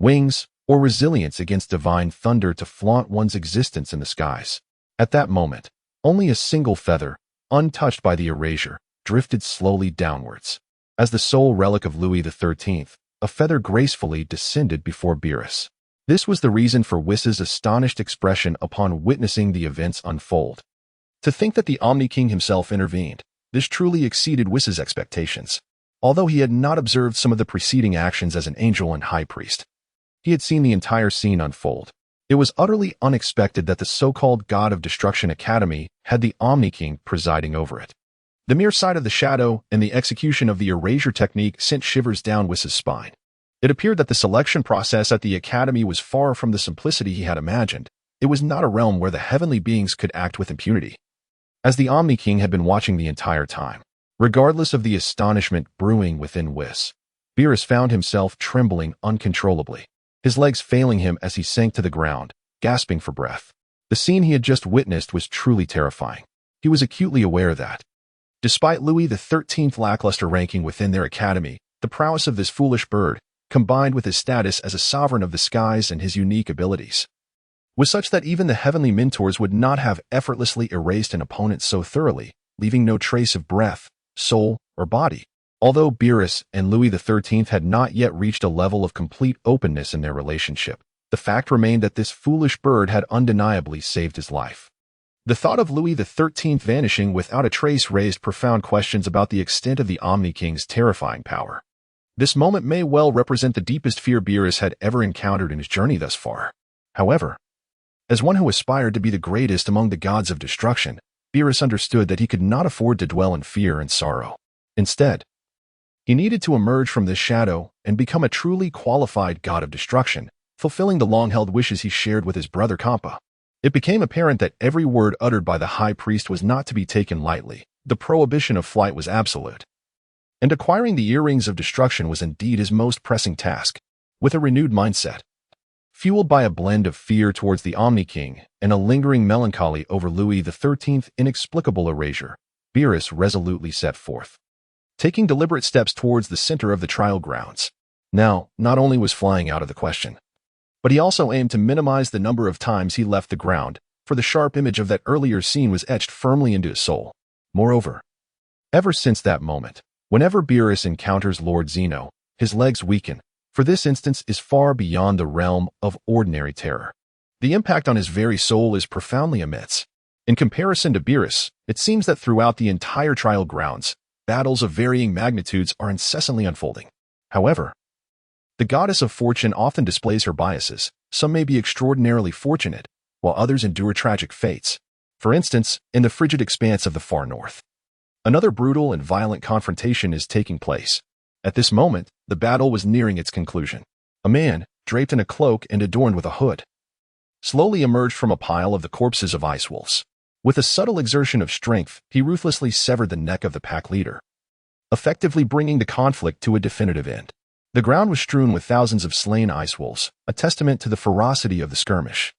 [SPEAKER 1] wings, or resilience against divine thunder to flaunt one's existence in the skies. At that moment, only a single feather, untouched by the erasure, drifted slowly downwards. As the sole relic of Louis XIII, a feather gracefully descended before Beerus. This was the reason for Whis's astonished expression upon witnessing the events unfold. To think that the Omni King himself intervened, this truly exceeded Whis's expectations. Although he had not observed some of the preceding actions as an angel and high priest, he had seen the entire scene unfold. It was utterly unexpected that the so-called God of Destruction Academy had the Omni King presiding over it. The mere sight of the shadow and the execution of the erasure technique sent shivers down Whis's spine. It appeared that the selection process at the Academy was far from the simplicity he had imagined. It was not a realm where the heavenly beings could act with impunity. As the Omni King had been watching the entire time, regardless of the astonishment brewing within Whis, Beerus found himself trembling uncontrollably, his legs failing him as he sank to the ground, gasping for breath. The scene he had just witnessed was truly terrifying. He was acutely aware that, Despite Louis XIII's lackluster ranking within their academy, the prowess of this foolish bird, combined with his status as a sovereign of the skies and his unique abilities, was such that even the heavenly mentors would not have effortlessly erased an opponent so thoroughly, leaving no trace of breath, soul, or body. Although Beerus and Louis XIII had not yet reached a level of complete openness in their relationship, the fact remained that this foolish bird had undeniably saved his life. The thought of Louis XIII vanishing without a trace raised profound questions about the extent of the Omni King's terrifying power. This moment may well represent the deepest fear Beerus had ever encountered in his journey thus far. However, as one who aspired to be the greatest among the gods of destruction, Beerus understood that he could not afford to dwell in fear and sorrow. Instead, he needed to emerge from this shadow and become a truly qualified god of destruction, fulfilling the long-held wishes he shared with his brother Hmph. It became apparent that every word uttered by the high priest was not to be taken lightly. The prohibition of flight was absolute, and acquiring the earrings of destruction was indeed his most pressing task. With a renewed mindset, fueled by a blend of fear towards the Omni King and a lingering melancholy over Louis XIII's inexplicable erasure, Beerus resolutely set forth, taking deliberate steps towards the center of the trial grounds. Now, not only was flying out of the question, but he also aimed to minimize the number of times he left the ground, for the sharp image of that earlier scene was etched firmly into his soul. Moreover, ever since that moment, whenever Beerus encounters Lord Zeno, his legs weaken, for this instance is far beyond the realm of ordinary terror. The impact on his very soul is profoundly immense. In comparison to Beerus, it seems that throughout the entire trial grounds, battles of varying magnitudes are incessantly unfolding. However, the goddess of fortune often displays her biases. Some may be extraordinarily fortunate, while others endure tragic fates. For instance, in the frigid expanse of the far north, another brutal and violent confrontation is taking place. At this moment, the battle was nearing its conclusion. A man, draped in a cloak and adorned with a hood, slowly emerged from a pile of the corpses of ice wolves. With a subtle exertion of strength, he ruthlessly severed the neck of the pack leader, effectively bringing the conflict to a definitive end. The ground was strewn with thousands of slain ice wolves, a testament to the ferocity of the skirmish.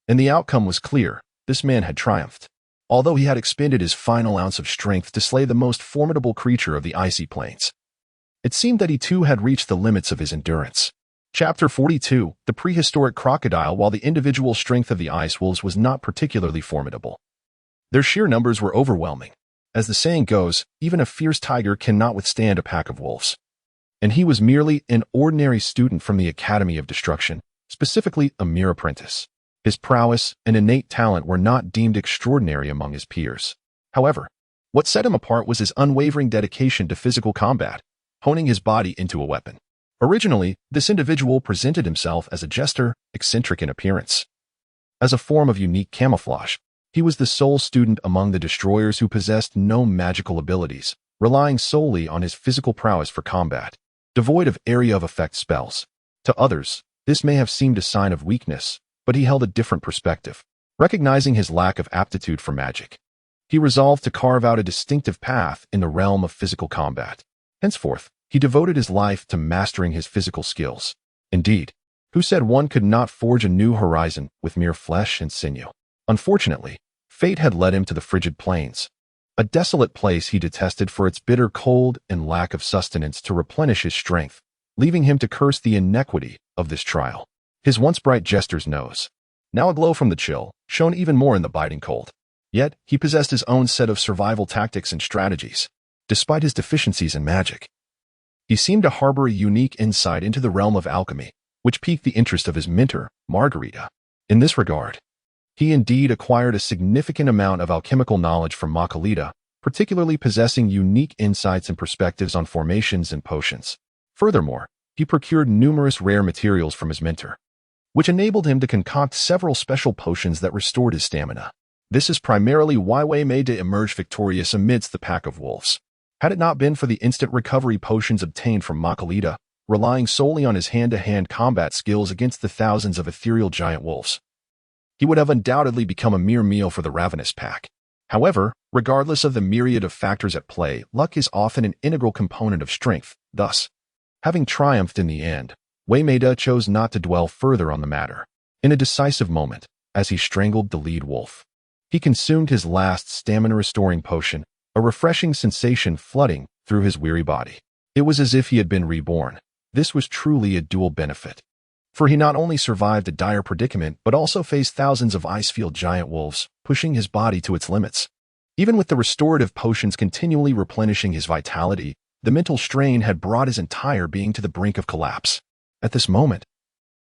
[SPEAKER 1] And the outcome was clear. This man had triumphed, although he had expended his final ounce of strength to slay the most formidable creature of the icy plains. It seemed that he too had reached the limits of his endurance. Chapter 42, The Prehistoric Crocodile. While the individual strength of the ice wolves was not particularly formidable, their sheer numbers were overwhelming. As the saying goes, even a fierce tiger cannot withstand a pack of wolves. And he was merely an ordinary student from the Academy of Destruction, specifically a mere apprentice. His prowess and innate talent were not deemed extraordinary among his peers. However, what set him apart was his unwavering dedication to physical combat, honing his body into a weapon. Originally, this individual presented himself as a jester, eccentric in appearance. As a form of unique camouflage, he was the sole student among the destroyers who possessed no magical abilities, relying solely on his physical prowess for combat, devoid of area of effect spells. To others, this may have seemed a sign of weakness, but he held a different perspective. Recognizing his lack of aptitude for magic, he resolved to carve out a distinctive path in the realm of physical combat. Henceforth, he devoted his life to mastering his physical skills. Indeed, who said one could not forge a new horizon with mere flesh and sinew? Unfortunately, fate had led him to the frigid plains, a desolate place he detested for its bitter cold and lack of sustenance to replenish his strength, leaving him to curse the inequity of this trial. His once bright jester's nose, now aglow from the chill, shone even more in the biting cold. Yet, he possessed his own set of survival tactics and strategies. Despite his deficiencies in magic, he seemed to harbor a unique insight into the realm of alchemy, which piqued the interest of his mentor, Margarita. In this regard, he indeed acquired a significant amount of alchemical knowledge from Margarita, particularly possessing unique insights and perspectives on formations and potions. Furthermore, he procured numerous rare materials from his mentor, which enabled him to concoct several special potions that restored his stamina. This is primarily why Wei made to emerge victorious amidst the pack of wolves. Had it not been for the instant recovery potions obtained from Margarita, relying solely on his hand-to-hand combat skills against the thousands of ethereal giant wolves, he would have undoubtedly become a mere meal for the ravenous pack. However, regardless of the myriad of factors at play, luck is often an integral component of strength. Thus, having triumphed in the end, Wei Meida chose not to dwell further on the matter. In a decisive moment, as he strangled the lead wolf, he consumed his last stamina-restoring potion, a refreshing sensation flooding through his weary body. It was as if he had been reborn. This was truly a dual benefit. For he not only survived a dire predicament, but also faced thousands of ice-field giant wolves, pushing his body to its limits. Even with the restorative potions continually replenishing his vitality, the mental strain had brought his entire being to the brink of collapse. At this moment,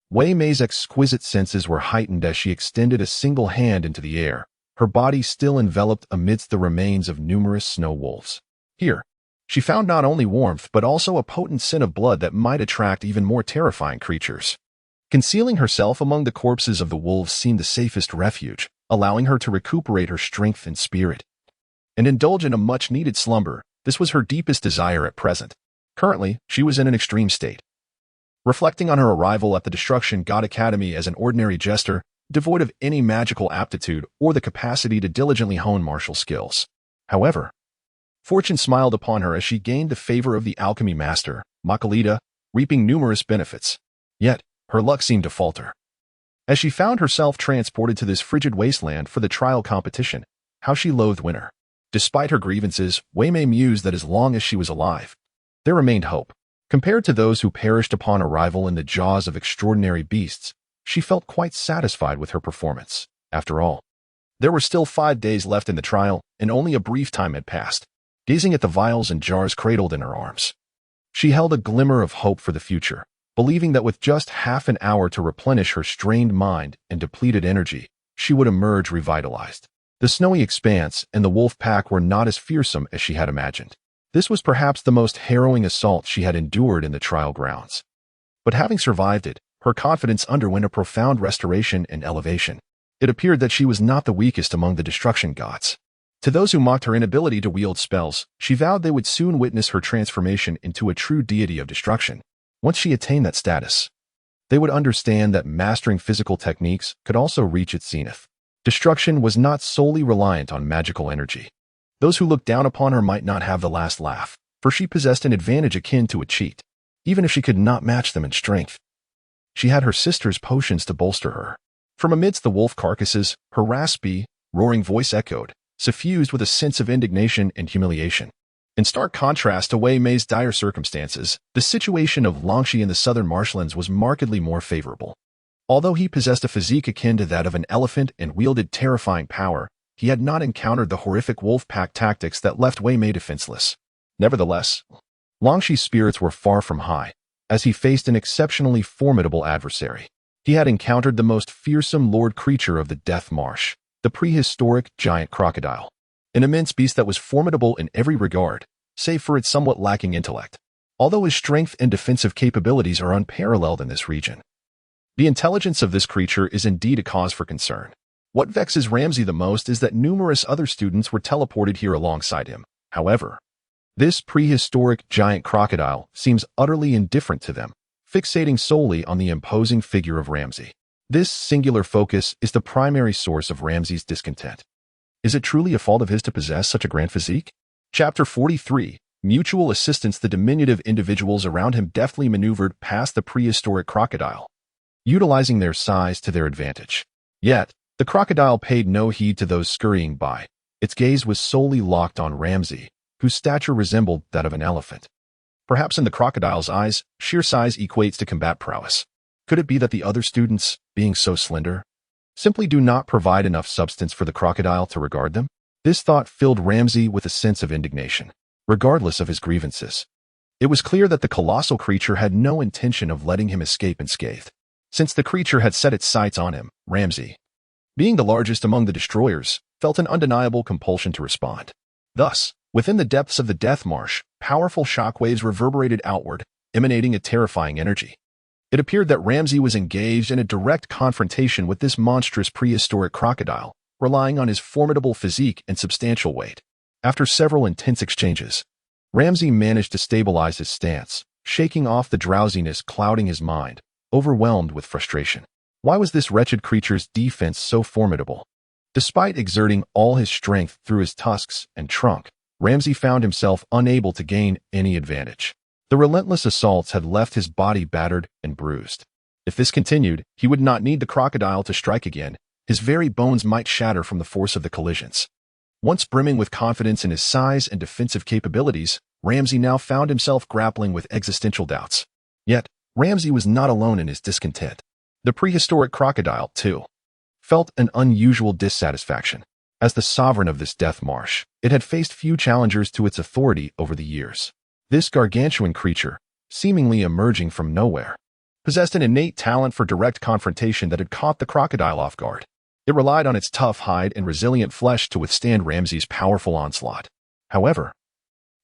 [SPEAKER 1] Wei Mei's exquisite senses were heightened as she extended a single hand into the air, her body still enveloped amidst the remains of numerous snow wolves. Here, she found not only warmth but also a potent scent of blood that might attract even more terrifying creatures. Concealing herself among the corpses of the wolves seemed the safest refuge, allowing her to recuperate her strength and spirit. And indulge in a much-needed slumber, this was her deepest desire at present. Currently, she was in an extreme state. Reflecting on her arrival at the Destruction.To Academy as an ordinary jester, devoid of any magical aptitude or the capacity to diligently hone martial skills. However, fortune smiled upon her as she gained the favor of the alchemy master, Makalita, reaping numerous benefits. Yet, her luck seemed to falter. As she found herself transported to this frigid wasteland for the trial competition, how she loathed winter. Despite her grievances, Wei Mei mused that as long as she was alive, there remained hope. Compared to those who perished upon arrival in the jaws of extraordinary beasts, she felt quite satisfied with her performance. After all, there were still 5 days left in the trial, and only a brief time had passed. Gazing at the vials and jars cradled in her arms, she held a glimmer of hope for the future, believing that with just half an hour to replenish her strained mind and depleted energy, she would emerge revitalized. The snowy expanse and the wolf pack were not as fearsome as she had imagined. This was perhaps the most harrowing assault she had endured in the trial grounds. But having survived it, her confidence underwent a profound restoration and elevation. It appeared that she was not the weakest among the destruction gods. To those who mocked her inability to wield spells, she vowed they would soon witness her transformation into a true deity of destruction. Once she attained that status, they would understand that mastering physical techniques could also reach its zenith. Destruction was not solely reliant on magical energy. Those who looked down upon her might not have the last laugh, for she possessed an advantage akin to a cheat, even if she could not match them in strength. She had her sister's potions to bolster her. From amidst the wolf carcasses, her raspy, roaring voice echoed, suffused with a sense of indignation and humiliation. In stark contrast to Wei Mei's dire circumstances, the situation of Longxi in the southern marshlands was markedly more favorable. Although he possessed a physique akin to that of an elephant and wielded terrifying power, he had not encountered the horrific wolf pack tactics that left Wei Mei defenseless. Nevertheless, Longxi's spirits were far from high, as he faced an exceptionally formidable adversary. He had encountered the most fearsome lord creature of the Death Marsh, the prehistoric giant crocodile, an immense beast that was formidable in every regard, save for its somewhat lacking intellect. Although his strength and defensive capabilities are unparalleled in this region, the intelligence of this creature is indeed a cause for concern. What vexes Ramsay the most is that numerous other students were teleported here alongside him. However, this prehistoric giant crocodile seems utterly indifferent to them, fixating solely on the imposing figure of Ramsay. This singular focus is the primary source of Ramsay's discontent. Is it truly a fault of his to possess such a grand physique? Chapter 43. Mutual assistance. The diminutive individuals around him deftly maneuvered past the prehistoric crocodile, utilizing their size to their advantage. Yet, the crocodile paid no heed to those scurrying by. Its gaze was solely locked on Ramsay, whose stature resembled that of an elephant. Perhaps in the crocodile's eyes, sheer size equates to combat prowess. Could it be that the other students, being so slender, simply do not provide enough substance for the crocodile to regard them? This thought filled Ramsay with a sense of indignation, regardless of his grievances. It was clear that the colossal creature had no intention of letting him escape unscathed. Since the creature had set its sights on him, Ramsay, being the largest among the destroyers, felt an undeniable compulsion to respond. Thus, within the depths of the Death Marsh, powerful shockwaves reverberated outward, emanating a terrifying energy. It appeared that Ramsay was engaged in a direct confrontation with this monstrous prehistoric crocodile, relying on his formidable physique and substantial weight. After several intense exchanges, Ramsay managed to stabilize his stance, shaking off the drowsiness clouding his mind, overwhelmed with frustration. Why was this wretched creature's defense so formidable? Despite exerting all his strength through his tusks and trunk, Ramsay found himself unable to gain any advantage. The relentless assaults had left his body battered and bruised. If this continued, he would not need the crocodile to strike again. His very bones might shatter from the force of the collisions. Once brimming with confidence in his size and defensive capabilities, Ramsay now found himself grappling with existential doubts. Yet, Ramsay was not alone in his discontent. The prehistoric crocodile, too, felt an unusual dissatisfaction. As the sovereign of this death marsh, it had faced few challengers to its authority over the years. This gargantuan creature, seemingly emerging from nowhere, possessed an innate talent for direct confrontation that had caught the crocodile off guard. It relied on its tough hide and resilient flesh to withstand Ramsay's powerful onslaught. However,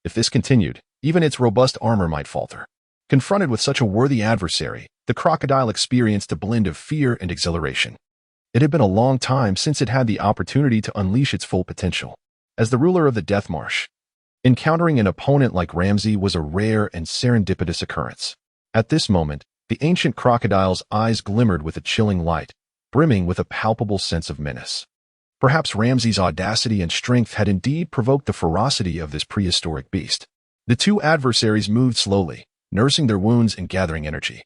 [SPEAKER 1] if this continued, even its robust armor might falter. Confronted with such a worthy adversary, the crocodile experienced a blend of fear and exhilaration. It had been a long time since it had the opportunity to unleash its full potential. As the ruler of the Death Marsh, encountering an opponent like Ramsay was a rare and serendipitous occurrence. At this moment, the ancient crocodile's eyes glimmered with a chilling light, brimming with a palpable sense of menace. Perhaps Ramsay's audacity and strength had indeed provoked the ferocity of this prehistoric beast. The two adversaries moved slowly, nursing their wounds and gathering energy,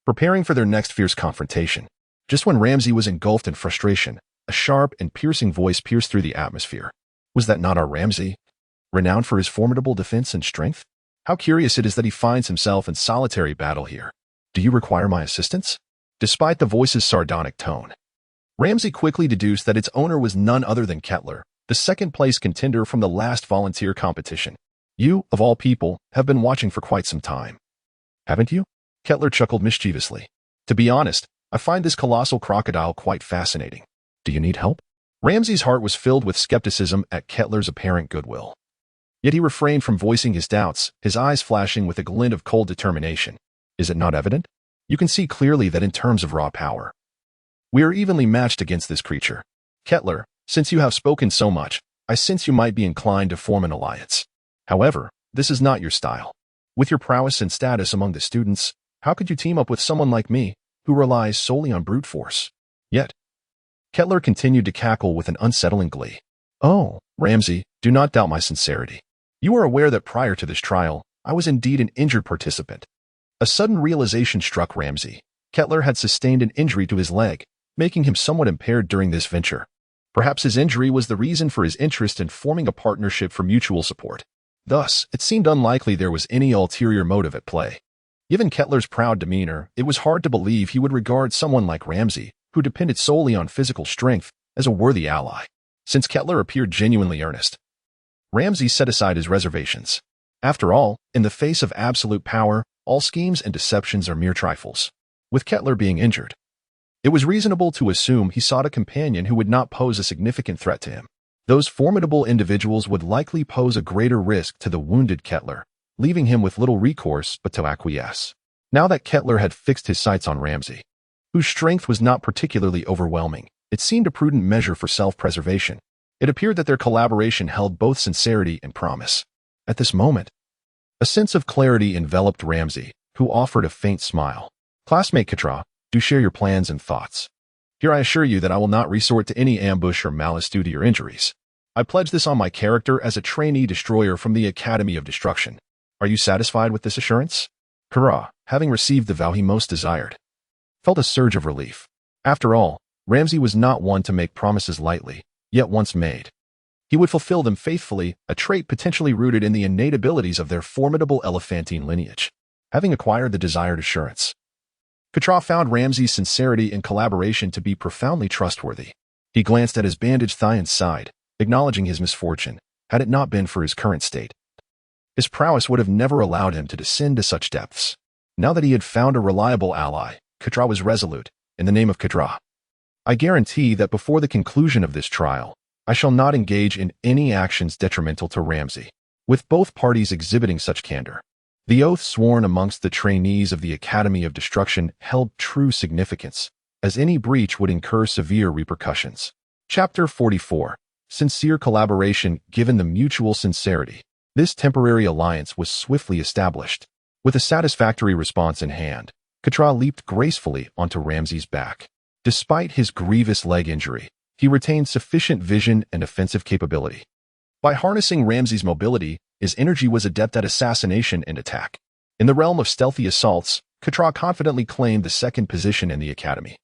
[SPEAKER 1] preparing for their next fierce confrontation. Just when Ramsay was engulfed in frustration, a sharp and piercing voice pierced through the atmosphere. Was that not our Ramsay, renowned for his formidable defense and strength? How curious it is that he finds himself in solitary battle here. Do you require my assistance? Despite the voice's sardonic tone, Ramsay quickly deduced that its owner was none other than Kettler, the second-place contender from the last volunteer competition. You, of all people, have been watching for quite some time, haven't you? Kettler chuckled mischievously. To be honest, I find this colossal crocodile quite fascinating. Do you need help? Ramsay's heart was filled with skepticism at Kettler's apparent goodwill. Yet he refrained from voicing his doubts, his eyes flashing with a glint of cold determination. Is it not evident? You can see clearly that in terms of raw power, we are evenly matched against this creature. Kettler, since you have spoken so much, I sense you might be inclined to form an alliance. However, this is not your style. With your prowess and status among the students, how could you team up with someone like me, who relies solely on brute force? Yet, Kettler continued to cackle with an unsettling glee. Oh, Ramsay, do not doubt my sincerity. You are aware that prior to this trial, I was indeed an injured participant. A sudden realization struck Ramsay. Kettler had sustained an injury to his leg, making him somewhat impaired during this venture. Perhaps his injury was the reason for his interest in forming a partnership for mutual support. Thus, it seemed unlikely there was any ulterior motive at play. Given Kettler's proud demeanor, it was hard to believe he would regard someone like Ramsay, who depended solely on physical strength, as a worthy ally. Since Kettler appeared genuinely earnest, Ramsay set aside his reservations. After all, in the face of absolute power, all schemes and deceptions are mere trifles. With Kettler being injured, it was reasonable to assume he sought a companion who would not pose a significant threat to him. Those formidable individuals would likely pose a greater risk to the wounded Kettler, leaving him with little recourse but to acquiesce. Now that Kettler had fixed his sights on Ramsay, whose strength was not particularly overwhelming, it seemed a prudent measure for self-preservation. It appeared that their collaboration held both sincerity and promise. At this moment, a sense of clarity enveloped Ramsay, who offered a faint smile. Classmate Katra, do share your plans and thoughts. Here I assure you that I will not resort to any ambush or malice due to your injuries. I pledge this on my character as a trainee destroyer from the Academy of Destruction. Are you satisfied with this assurance? Kara, having received the vow he most desired, felt a surge of relief. After all, Ramsay was not one to make promises lightly, yet once made, he would fulfill them faithfully, a trait potentially rooted in the innate abilities of their formidable elephantine lineage. Having acquired the desired assurance, Katra found Ramsay's sincerity and collaboration to be profoundly trustworthy. He glanced at his bandaged thigh and sighed, acknowledging his misfortune. Had it not been for his current state, his prowess would have never allowed him to descend to such depths. Now that he had found a reliable ally, Katra was resolute. In the name of Katra, I guarantee that before the conclusion of this trial, I shall not engage in any actions detrimental to Ramsay. With both parties exhibiting such candor, the oath sworn amongst the trainees of the Academy of Destruction held true significance, as any breach would incur severe repercussions. Chapter 44. Sincere collaboration. Given the mutual sincerity, this temporary alliance was swiftly established. With a satisfactory response in hand, Katra leaped gracefully onto Ramsay's back. Despite his grievous leg injury, he retained sufficient vision and offensive capability. By harnessing Ramsay's mobility, his energy was adept at assassination and attack. In the realm of stealthy assaults, Katra confidently claimed the second position in the academy.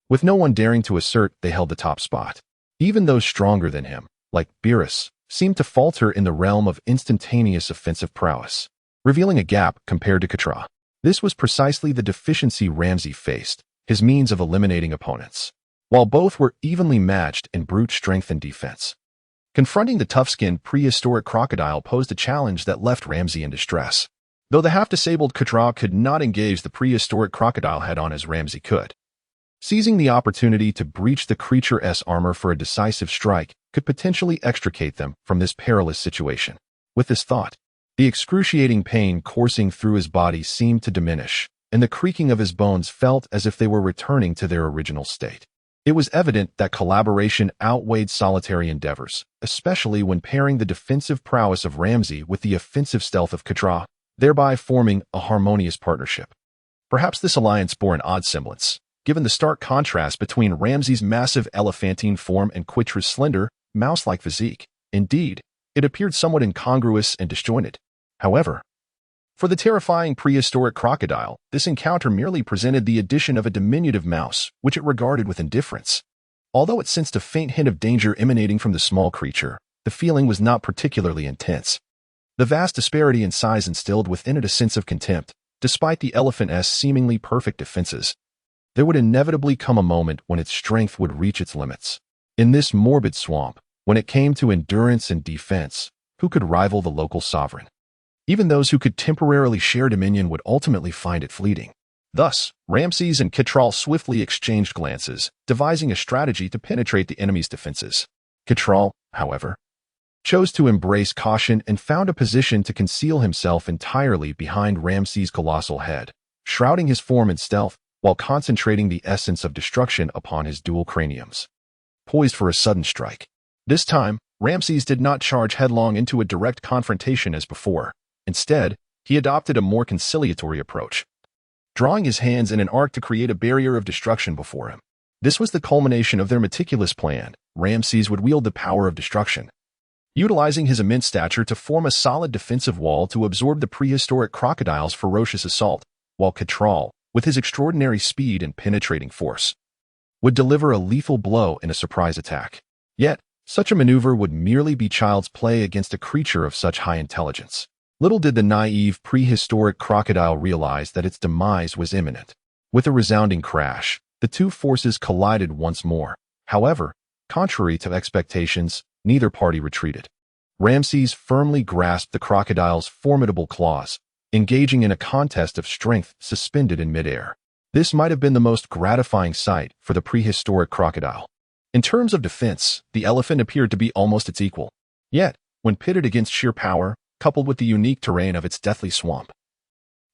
[SPEAKER 1] With no one daring to assert they held the top spot. Even those stronger than him, like Beerus, seemed to falter in the realm of instantaneous offensive prowess, revealing a gap compared to Katra. This was precisely the deficiency Ramsay faced, his means of eliminating opponents, while both were evenly matched in brute strength and defense. Confronting the tough-skinned prehistoric crocodile posed a challenge that left Ramsay in distress. Though the half-disabled Katra could not engage the prehistoric crocodile head-on as Ramsay could. Seizing the opportunity to breach the creature's armor for a decisive strike could potentially extricate them from this perilous situation. With this thought, the excruciating pain coursing through his body seemed to diminish, and the creaking of his bones felt as if they were returning to their original state. It was evident that collaboration outweighed solitary endeavors, especially when pairing the defensive prowess of Ramsay with the offensive stealth of Katra, thereby forming a harmonious partnership. Perhaps this alliance bore an odd semblance, given the stark contrast between Ramsay's massive elephantine form and Quitra's slender, mouse-like physique. Indeed, it appeared somewhat incongruous and disjointed. However, for the terrifying prehistoric crocodile, this encounter merely presented the addition of a diminutive mouse, which it regarded with indifference. Although it sensed a faint hint of danger emanating from the small creature, the feeling was not particularly intense. The vast disparity in size instilled within it a sense of contempt. Despite the elephant's seemingly perfect defenses, there would inevitably come a moment when its strength would reach its limits. In this morbid swamp, when it came to endurance and defense, who could rival the local sovereign? Even those who could temporarily share dominion would ultimately find it fleeting. Thus, Ramses and Kitral swiftly exchanged glances, devising a strategy to penetrate the enemy's defenses. Kitral, however, chose to embrace caution and found a position to conceal himself entirely behind Ramses' colossal head, shrouding his form in stealth while concentrating the essence of destruction upon his dual craniums. Poised for a sudden strike. This time, Ramses did not charge headlong into a direct confrontation as before. Instead, he adopted a more conciliatory approach, drawing his hands in an arc to create a barrier of destruction before him. This was the culmination of their meticulous plan. Ramses would wield the power of destruction, utilizing his immense stature to form a solid defensive wall to absorb the prehistoric crocodile's ferocious assault, while Kitral, with his extraordinary speed and penetrating force, would deliver a lethal blow in a surprise attack. Yet, such a maneuver would merely be child's play against a creature of such high intelligence. Little did the naive prehistoric crocodile realize that its demise was imminent. With a resounding crash, the two forces collided once more. However, contrary to expectations, neither party retreated. Ramses firmly grasped the crocodile's formidable claws, engaging in a contest of strength suspended in midair. This might have been the most gratifying sight for the prehistoric crocodile. In terms of defense, the elephant appeared to be almost its equal. Yet, when pitted against sheer power, coupled with the unique terrain of its deathly swamp,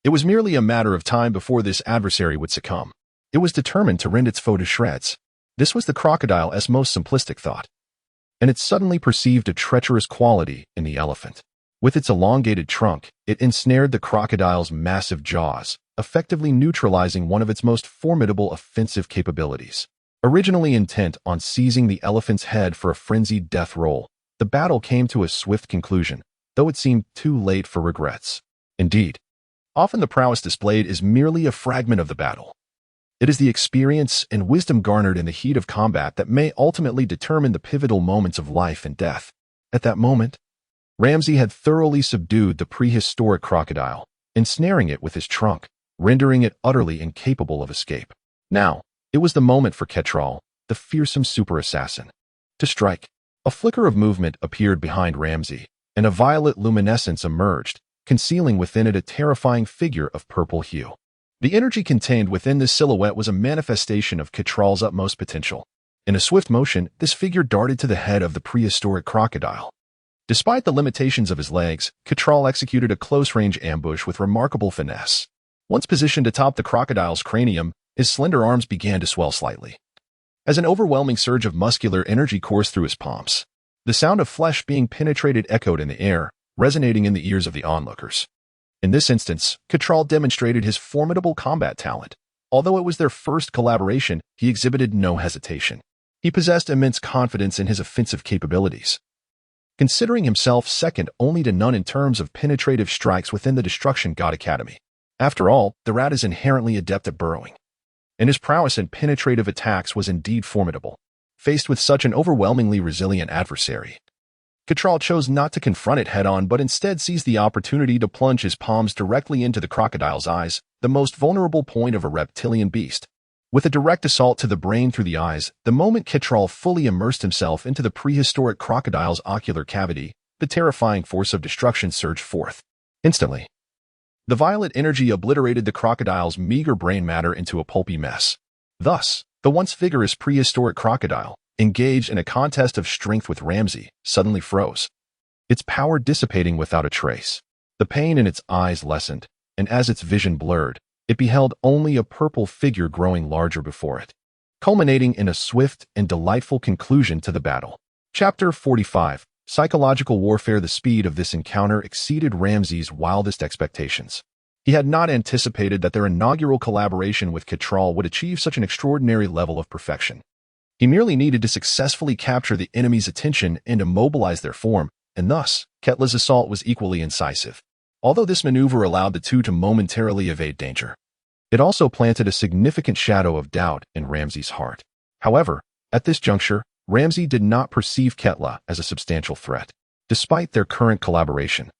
[SPEAKER 1] it was merely a matter of time before this adversary would succumb. It was determined to rend its foe to shreds. This was the crocodile's most simplistic thought, and it suddenly perceived a treacherous quality in the elephant. With its elongated trunk, it ensnared the crocodile's massive jaws, effectively neutralizing one of its most formidable offensive capabilities. Originally intent on seizing the elephant's head for a frenzied death roll, the battle came to a swift conclusion, though it seemed too late for regrets. Indeed, often the prowess displayed is merely a fragment of the battle. It is the experience and wisdom garnered in the heat of combat that may ultimately determine the pivotal moments of life and death. At that moment, Ramsay had thoroughly subdued the prehistoric crocodile, ensnaring it with his trunk, rendering it utterly incapable of escape. Now, it was the moment for Ketral, the fearsome super-assassin, to strike. A flicker of movement appeared behind Ramsay, and a violet luminescence emerged, concealing within it a terrifying figure of purple hue. The energy contained within this silhouette was a manifestation of Ketral's utmost potential. In a swift motion, this figure darted to the head of the prehistoric crocodile. Despite the limitations of his legs, Ketral executed a close-range ambush with remarkable finesse. Once positioned atop the crocodile's cranium, his slender arms began to swell slightly, as an overwhelming surge of muscular energy coursed through his palms. The sound of flesh being penetrated echoed in the air, resonating in the ears of the onlookers. In this instance, Ketral demonstrated his formidable combat talent. Although it was their first collaboration, he exhibited no hesitation. He possessed immense confidence in his offensive capabilities, considering himself second only to none in terms of penetrative strikes within the Destruction.To Academy. After all, the rat is inherently adept at burrowing, and his prowess in penetrative attacks was indeed formidable. Faced with such an overwhelmingly resilient adversary, Catral chose not to confront it head-on but instead seized the opportunity to plunge his palms directly into the crocodile's eyes, the most vulnerable point of a reptilian beast. With a direct assault to the brain through the eyes, the moment Catral fully immersed himself into the prehistoric crocodile's ocular cavity, the terrifying force of destruction surged forth. Instantly, the violet energy obliterated the crocodile's meager brain matter into a pulpy mess. Thus, the once vigorous prehistoric crocodile, engaged in a contest of strength with Ramsey, suddenly froze, its power dissipating without a trace. The pain in its eyes lessened, and as its vision blurred, it beheld only a purple figure growing larger before it, culminating in a swift and delightful conclusion to the battle. Chapter 45. Psychological Warfare. The speed of this encounter exceeded Ramsey's wildest expectations. He had not anticipated that their inaugural collaboration with Catral would achieve such an extraordinary level of perfection. He merely needed to successfully capture the enemy's attention and immobilize their form, and thus, Ketla's assault was equally incisive. Although this maneuver allowed the two to momentarily evade danger, it also planted a significant shadow of doubt in Ramsey's heart. However, at this juncture, Ramsey did not perceive Ketla as a substantial threat. Despite their current collaboration,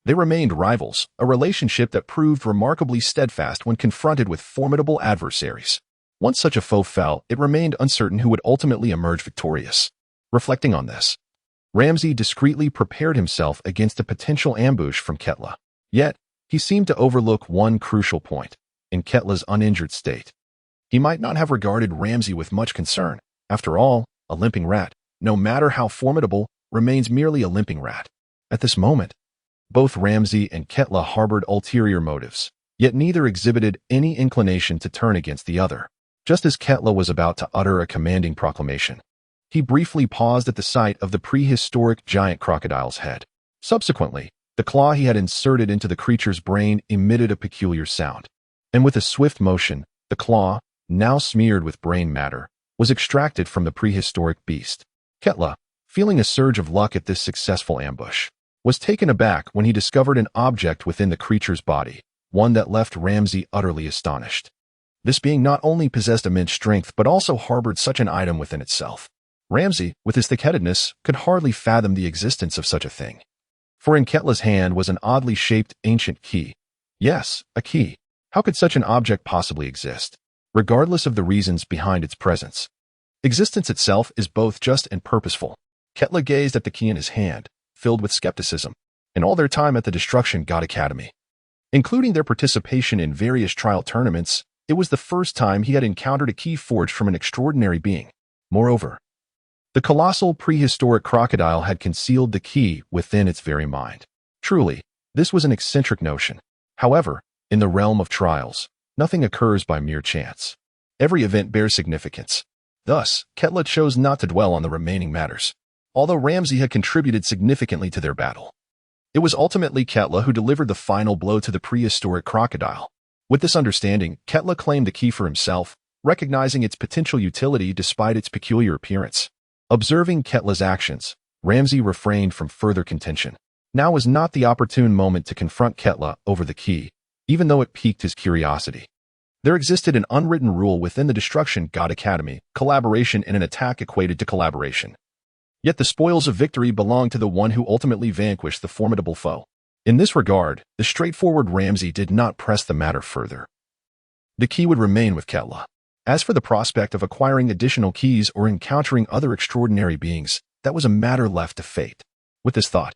[SPEAKER 1] they remained rivals, a relationship that proved remarkably steadfast when confronted with formidable adversaries. Once such a foe fell, it remained uncertain who would ultimately emerge victorious. Reflecting on this, Ramsey discreetly prepared himself against a potential ambush from Ketla. Yet, he seemed to overlook one crucial point. In Ketla's uninjured state, he might not have regarded Ramsey with much concern. After all, a limping rat, no matter how formidable, remains merely a limping rat. At this moment, both Ramsey and Ketla harbored ulterior motives, yet neither exhibited any inclination to turn against the other. Just as Ketla was about to utter a commanding proclamation, he briefly paused at the sight of the prehistoric giant crocodile's head. Subsequently, the claw he had inserted into the creature's brain emitted a peculiar sound, and with a swift motion, the claw, now smeared with brain matter, was extracted from the prehistoric beast. Ketla, feeling a surge of luck at this successful ambush, was taken aback when he discovered an object within the creature's body, one that left Ramsey utterly astonished. This being not only possessed immense strength but also harbored such an item within itself. Ramsey, with his thick-headedness, could hardly fathom the existence of such a thing. For in Ketla's hand was an oddly shaped ancient key. Yes, a key. How could such an object possibly exist, regardless of the reasons behind its presence? Existence itself is both just and purposeful. Ketla gazed at the key in his hand, filled with skepticism. In all their time at the Destruction.To Academy, including their participation in various trial tournaments, it was the first time he had encountered a key forged from an extraordinary being. Moreover, the colossal prehistoric crocodile had concealed the key within its very mind. Truly, this was an eccentric notion. However, in the realm of trials, nothing occurs by mere chance. Every event bears significance. Thus, Ketla chose not to dwell on the remaining matters, although Ramsey had contributed significantly to their battle. It was ultimately Ketla who delivered the final blow to the prehistoric crocodile. With this understanding, Ketla claimed the key for himself, recognizing its potential utility despite its peculiar appearance. Observing Ketla's actions, Ramsey refrained from further contention. Now was not the opportune moment to confront Ketla over the key, even though it piqued his curiosity. There existed an unwritten rule within the Destruction.To Academy: collaboration in an attack equated to collaboration. Yet the spoils of victory belonged to the one who ultimately vanquished the formidable foe. In this regard, the straightforward Ramsey did not press the matter further. The key would remain with Ketla. As for the prospect of acquiring additional keys or encountering other extraordinary beings, that was a matter left to fate. With this thought,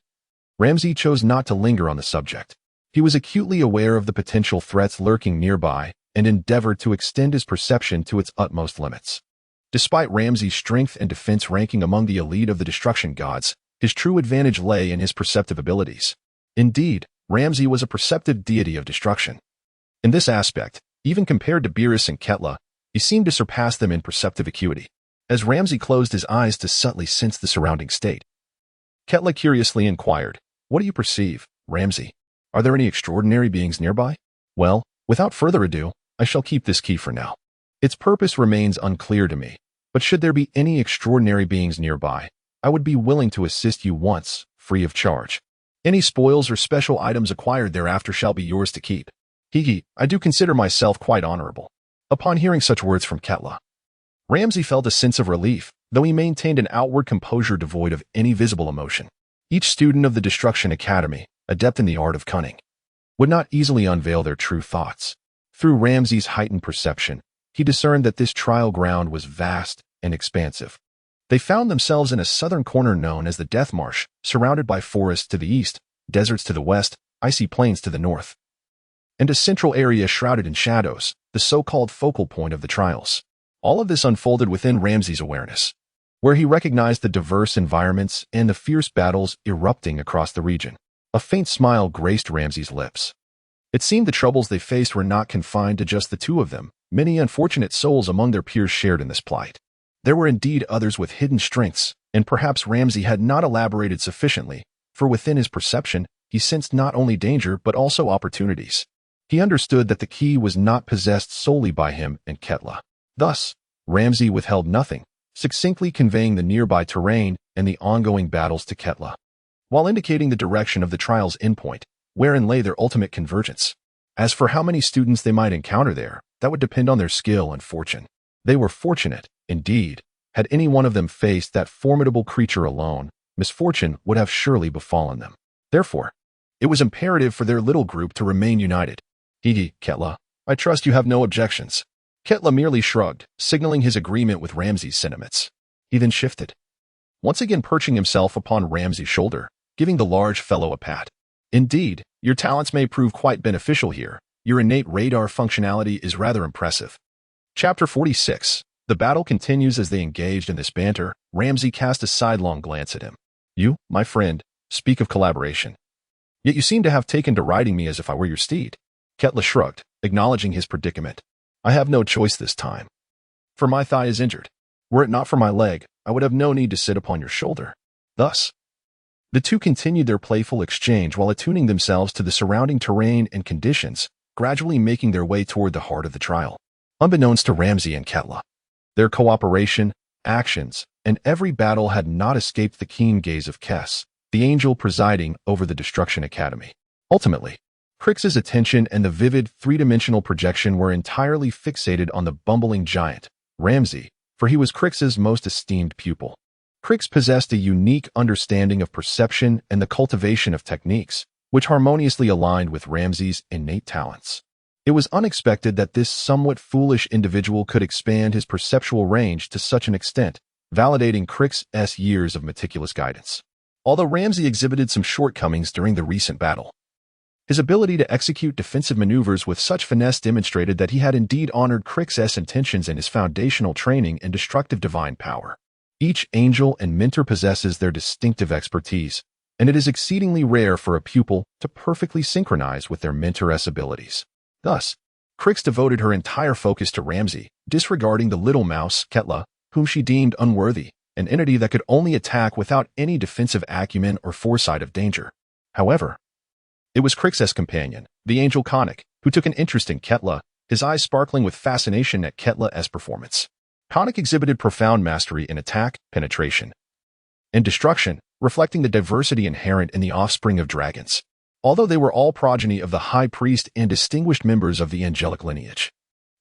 [SPEAKER 1] Ramsey chose not to linger on the subject. He was acutely aware of the potential threats lurking nearby and endeavored to extend his perception to its utmost limits. Despite Ramsey's strength and defense ranking among the elite of the destruction gods, his true advantage lay in his perceptive abilities. Indeed, Ramsey was a perceptive deity of destruction. In this aspect, even compared to Beerus and Ketla, he seemed to surpass them in perceptive acuity. As Ramsey closed his eyes to subtly sense the surrounding state, Ketla curiously inquired, "What do you perceive, Ramsey? Are there any extraordinary beings nearby?" "Well, without further ado, I shall keep this key for now. Its purpose remains unclear to me, but should there be any extraordinary beings nearby, I would be willing to assist you once, free of charge. Any spoils or special items acquired thereafter shall be yours to keep. I do consider myself quite honorable." Upon hearing such words from Ketla, Ramsey felt a sense of relief, though he maintained an outward composure devoid of any visible emotion. Each student of the Destruction Academy, adept in the art of cunning, would not easily unveil their true thoughts. Through Ramsey's heightened perception, he discerned that this trial ground was vast and expansive. They found themselves in a southern corner known as the Death Marsh, surrounded by forests to the east, deserts to the west, icy plains to the north, and a central area shrouded in shadows, the so-called focal point of the trials. All of this unfolded within Ramsey's awareness, where he recognized the diverse environments and the fierce battles erupting across the region. A faint smile graced Ramsey's lips. It seemed the troubles they faced were not confined to just the two of them. Many unfortunate souls among their peers shared in this plight. There were indeed others with hidden strengths, and perhaps Ramsey had not elaborated sufficiently, for within his perception, he sensed not only danger but also opportunities. He understood that the key was not possessed solely by him and Ketla. Thus, Ramsey withheld nothing, succinctly conveying the nearby terrain and the ongoing battles to Ketla, while indicating the direction of the trial's endpoint, wherein lay their ultimate convergence. As for how many students they might encounter there, that would depend on their skill and fortune. They were fortunate, indeed. Had any one of them faced that formidable creature alone, misfortune would have surely befallen them. Therefore, it was imperative for their little group to remain united. Ketla, I trust you have no objections. Ketla merely shrugged, signaling his agreement with Ramsey's sentiments. He then shifted, once again perching himself upon Ramsey's shoulder, giving the large fellow a pat. Indeed, your talents may prove quite beneficial here. Your innate radar functionality is rather impressive. Chapter 46. The battle continues. As they engaged in this banter, Ramsey cast a sidelong glance at him. You, my friend, speak of collaboration. Yet you seem to have taken to riding me as if I were your steed. Ketla shrugged, acknowledging his predicament. I have no choice this time, for my thigh is injured. Were it not for my leg, I would have no need to sit upon your shoulder. Thus, the two continued their playful exchange while attuning themselves to the surrounding terrain and conditions, gradually making their way toward the heart of the trial. Unbeknownst to Ramsey and Ketla, their cooperation, actions, and every battle had not escaped the keen gaze of Kes, the angel presiding over the Destruction Academy. Ultimately, Crix's attention and the vivid three-dimensional projection were entirely fixated on the bumbling giant, Ramsey, for he was Crix's most esteemed pupil. Crix possessed a unique understanding of perception and the cultivation of techniques, which harmoniously aligned with Ramsey's innate talents. It was unexpected that this somewhat foolish individual could expand his perceptual range to such an extent, validating Crix's years of meticulous guidance. Although Ramsey exhibited some shortcomings during the recent battle, his ability to execute defensive maneuvers with such finesse demonstrated that he had indeed honored Crix's intentions and his foundational training in destructive divine power. Each angel and mentor possesses their distinctive expertise, and it is exceedingly rare for a pupil to perfectly synchronize with their mentor's abilities. Thus, Crix devoted her entire focus to Ramsey, disregarding the little mouse, Ketla, whom she deemed unworthy, an entity that could only attack without any defensive acumen or foresight of danger. However, it was Crix's companion, the angel Conic, who took an interest in Ketla, his eyes sparkling with fascination at Ketla's performance. Conic exhibited profound mastery in attack, penetration, and destruction, reflecting the diversity inherent in the offspring of dragons. Although they were all progeny of the High Priest and distinguished members of the angelic lineage,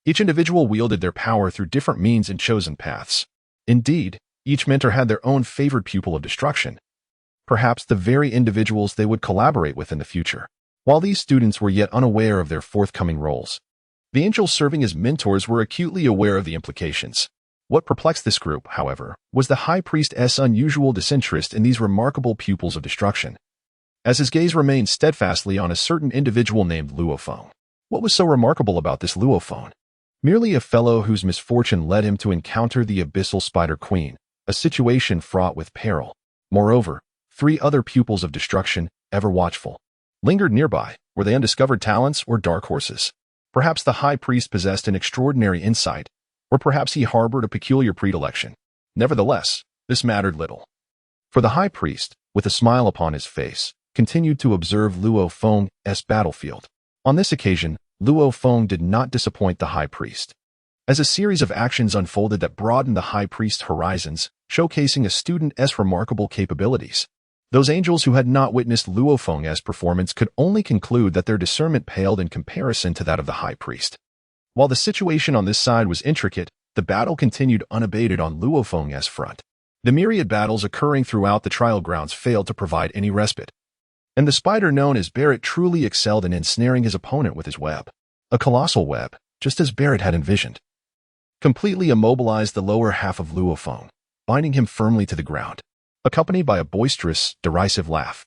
[SPEAKER 1] each individual wielded their power through different means and chosen paths. Indeed, each mentor had their own favored pupil of destruction, perhaps the very individuals they would collaborate with in the future. While these students were yet unaware of their forthcoming roles, the angels serving as mentors were acutely aware of the implications. What perplexed this group, however, was the High Priest's unusual disinterest in these remarkable pupils of destruction, as his gaze remained steadfastly on a certain individual named Luo Feng. What was so remarkable about this Luo Feng? Merely a fellow whose misfortune led him to encounter the Abyssal Spider Queen, a situation fraught with peril. Moreover, 3 other pupils of destruction, ever watchful, lingered nearby. Were they undiscovered talents or dark horses? Perhaps the High Priest possessed an extraordinary insight, or perhaps he harbored a peculiar predilection. Nevertheless, this mattered little. For the High Priest, with a smile upon his face, continued to observe Luo Feng's battlefield. On this occasion, Luo Feng did not disappoint the High Priest, as a series of actions unfolded that broadened the High Priest's horizons, showcasing a student's remarkable capabilities. Those angels who had not witnessed Luo Feng's performance could only conclude that their discernment paled in comparison to that of the High Priest. While the situation on this side was intricate, the battle continued unabated on Luo Feng's front. The myriad battles occurring throughout the trial grounds failed to provide any respite. And the spider known as Beerus truly excelled in ensnaring his opponent with his web. A colossal web, just as Beerus had envisioned. Completely immobilized the lower half of Luo Feng, binding him firmly to the ground, accompanied by a boisterous, derisive laugh.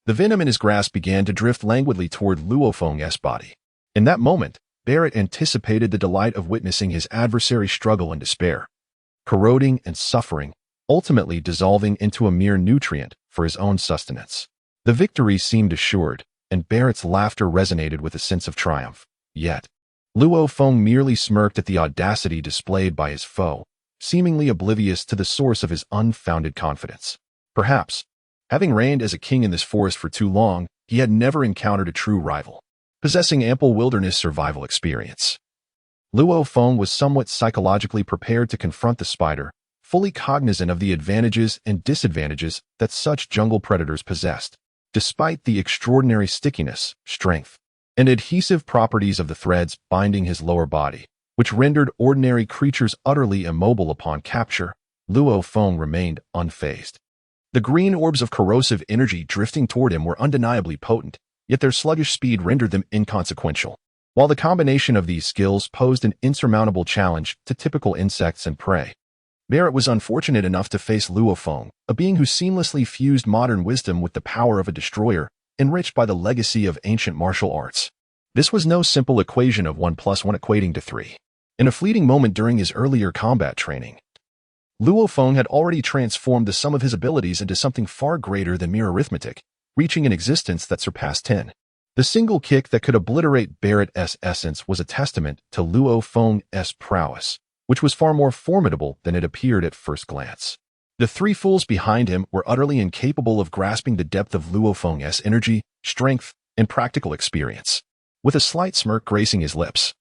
[SPEAKER 1] The venom in his grasp began to drift languidly toward Luo Feng's body. In that moment, Beerus anticipated the delight of witnessing his adversary struggle in despair, corroding and suffering, ultimately dissolving into a mere nutrient for his own sustenance. The victory seemed assured, and Beerus's laughter resonated with a sense of triumph. Yet, Luo Feng merely smirked at the audacity displayed by his foe, seemingly oblivious to the source of his unfounded confidence. Perhaps, having reigned as a king in this forest for too long, he had never encountered a true rival, possessing ample wilderness survival experience. Luo Feng was somewhat psychologically prepared to confront the spider, fully cognizant of the advantages and disadvantages that such jungle predators possessed. Despite the extraordinary stickiness, strength, and adhesive properties of the threads binding his lower body, which rendered ordinary creatures utterly immobile upon capture, Luo Feng remained unfazed. The green orbs of corrosive energy drifting toward him were undeniably potent, yet their sluggish speed rendered them inconsequential. While the combination of these skills posed an insurmountable challenge to typical insects and prey, Beerus was unfortunate enough to face Luo Feng, a being who seamlessly fused modern wisdom with the power of a destroyer, enriched by the legacy of ancient martial arts. This was no simple equation of 1 + 1 equating to 3. In a fleeting moment during his earlier combat training, Luo Feng had already transformed the sum of his abilities into something far greater than mere arithmetic, reaching an existence that surpassed 10. The single kick that could obliterate Beerus's essence was a testament to Luo Feng's prowess, which was far more formidable than it appeared at first glance. The three fools behind him were utterly incapable of grasping the depth of Luo Feng's energy, strength, and practical experience. With a slight smirk gracing his lips,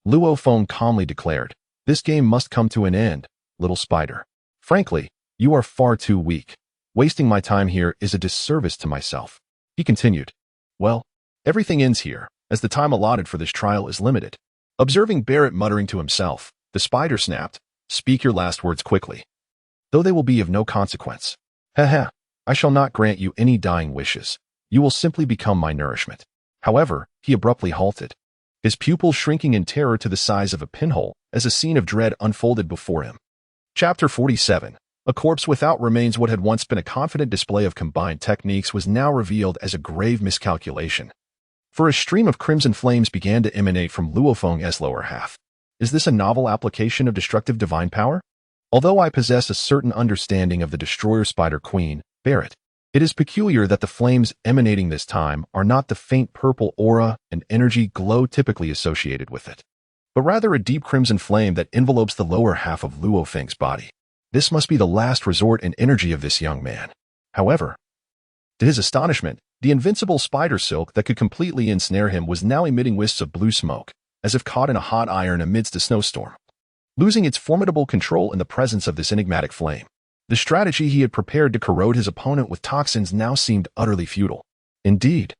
[SPEAKER 1] Luo Feng calmly declared, "This game must come to an end, little spider. Frankly, you are far too weak. Wasting my time here is a disservice to myself." He continued, "Well, everything ends here, as the time allotted for this trial is limited." Observing Beerus muttering to himself, the spider snapped, "Speak your last words quickly, though they will be of no consequence. Hmph, I shall not grant you any dying wishes. You will simply become my nourishment." However, he abruptly halted, his pupils shrinking in terror to the size of a pinhole as a scene of dread unfolded before him. Chapter 47. A corpse without remains. What had once been a confident display of combined techniques was now revealed as a grave miscalculation. For a stream of crimson flames began to emanate from Luo Feng's lower half. Is this a novel application of destructive divine power? Although I possess a certain understanding of the destroyer spider queen, Beerus, it is peculiar that the flames emanating this time are not the faint purple aura and energy glow typically associated with it, but rather a deep crimson flame that envelopes the lower half of Luo Feng's body. This must be the last resort and energy of this young man. However, to his astonishment, the invincible spider silk that could completely ensnare him was now emitting wisps of blue smoke, as if caught in a hot iron amidst a snowstorm. Losing its formidable control in the presence of this enigmatic flame, the strategy he had prepared to corrode his opponent with toxins now seemed utterly futile. Indeed,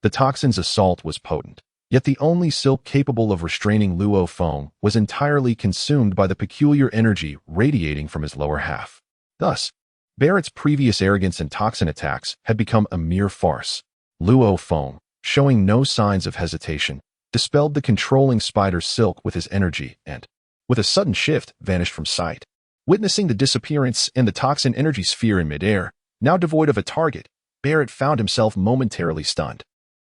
[SPEAKER 1] the toxin's assault was potent, yet the only silk capable of restraining Luo Feng was entirely consumed by the peculiar energy radiating from his lower half. Thus, Beerus's previous arrogance and toxin attacks had become a mere farce. Luo Feng, showing no signs of hesitation, dispelled the controlling spider silk with his energy and, with a sudden shift, vanished from sight. Witnessing the disappearance in the toxin energy sphere in midair, now devoid of a target, Beerus found himself momentarily stunned.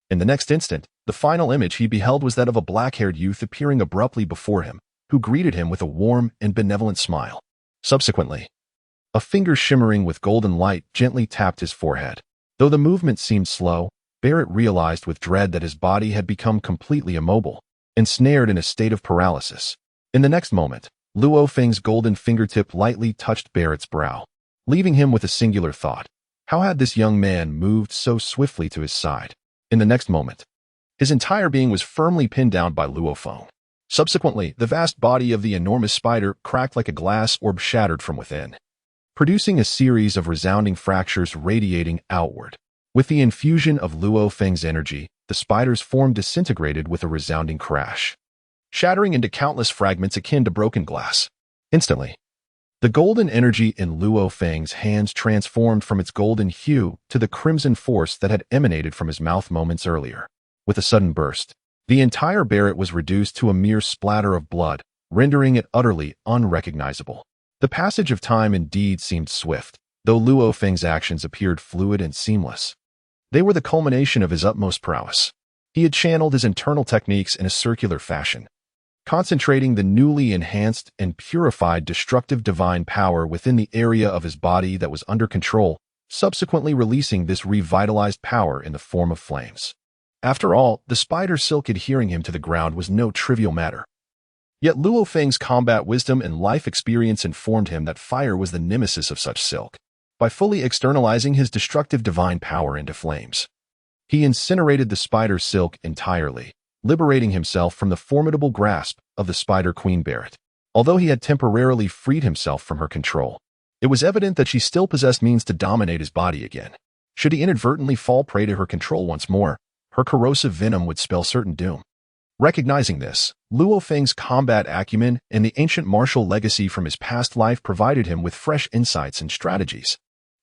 [SPEAKER 1] In the next instant, the final image he beheld was that of a black-haired youth appearing abruptly before him, who greeted him with a warm and benevolent smile. Subsequently, a finger shimmering with golden light gently tapped his forehead. Though the movement seemed slow, Beerus realized with dread that his body had become completely immobile, ensnared in a state of paralysis. In the next moment, Luo Feng's golden fingertip lightly touched Beerus's brow, leaving him with a singular thought. How had this young man moved so swiftly to his side? In the next moment, his entire being was firmly pinned down by Luo Feng. Subsequently, the vast body of the enormous spider cracked like a glass orb shattered from within, producing a series of resounding fractures radiating outward. With the infusion of Luo Feng's energy, the spider's form disintegrated with a resounding crash, shattering into countless fragments akin to broken glass. Instantly, The golden energy in Luo Feng's hands transformed from its golden hue to the crimson force that had emanated from his mouth moments earlier. With a sudden burst, the entire Beerus was reduced to a mere splatter of blood, rendering it utterly unrecognizable. The passage of time indeed seemed swift, though Luo Feng's actions appeared fluid and seamless. They were the culmination of his utmost prowess. He had channeled his internal techniques in a circular fashion, concentrating the newly enhanced and purified destructive divine power within the area of his body that was under control, subsequently releasing this revitalized power in the form of flames. After all, the spider silk adhering him to the ground was no trivial matter. Yet Luo Feng's combat wisdom and life experience informed him that fire was the nemesis of such silk. By fully externalizing his destructive divine power into flames, he incinerated the spider silk entirely, liberating himself from the formidable grasp of the Spider Queen Beerus. Although he had temporarily freed himself from her control, it was evident that she still possessed means to dominate his body again. Should he inadvertently fall prey to her control once more, her corrosive venom would spell certain doom. Recognizing this, Luo Feng's combat acumen and the ancient martial legacy from his past life provided him with fresh insights and strategies.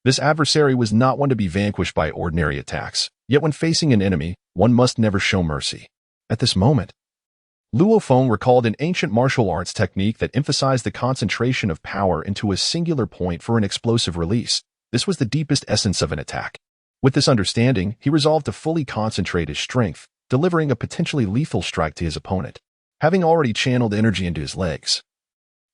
[SPEAKER 1] This adversary was not one to be vanquished by ordinary attacks, yet when facing an enemy, one must never show mercy. At this moment, Luo Feng recalled an ancient martial arts technique that emphasized the concentration of power into a singular point for an explosive release. This was the deepest essence of an attack. With this understanding, he resolved to fully concentrate his strength, delivering a potentially lethal strike to his opponent. Having already channeled energy into his legs,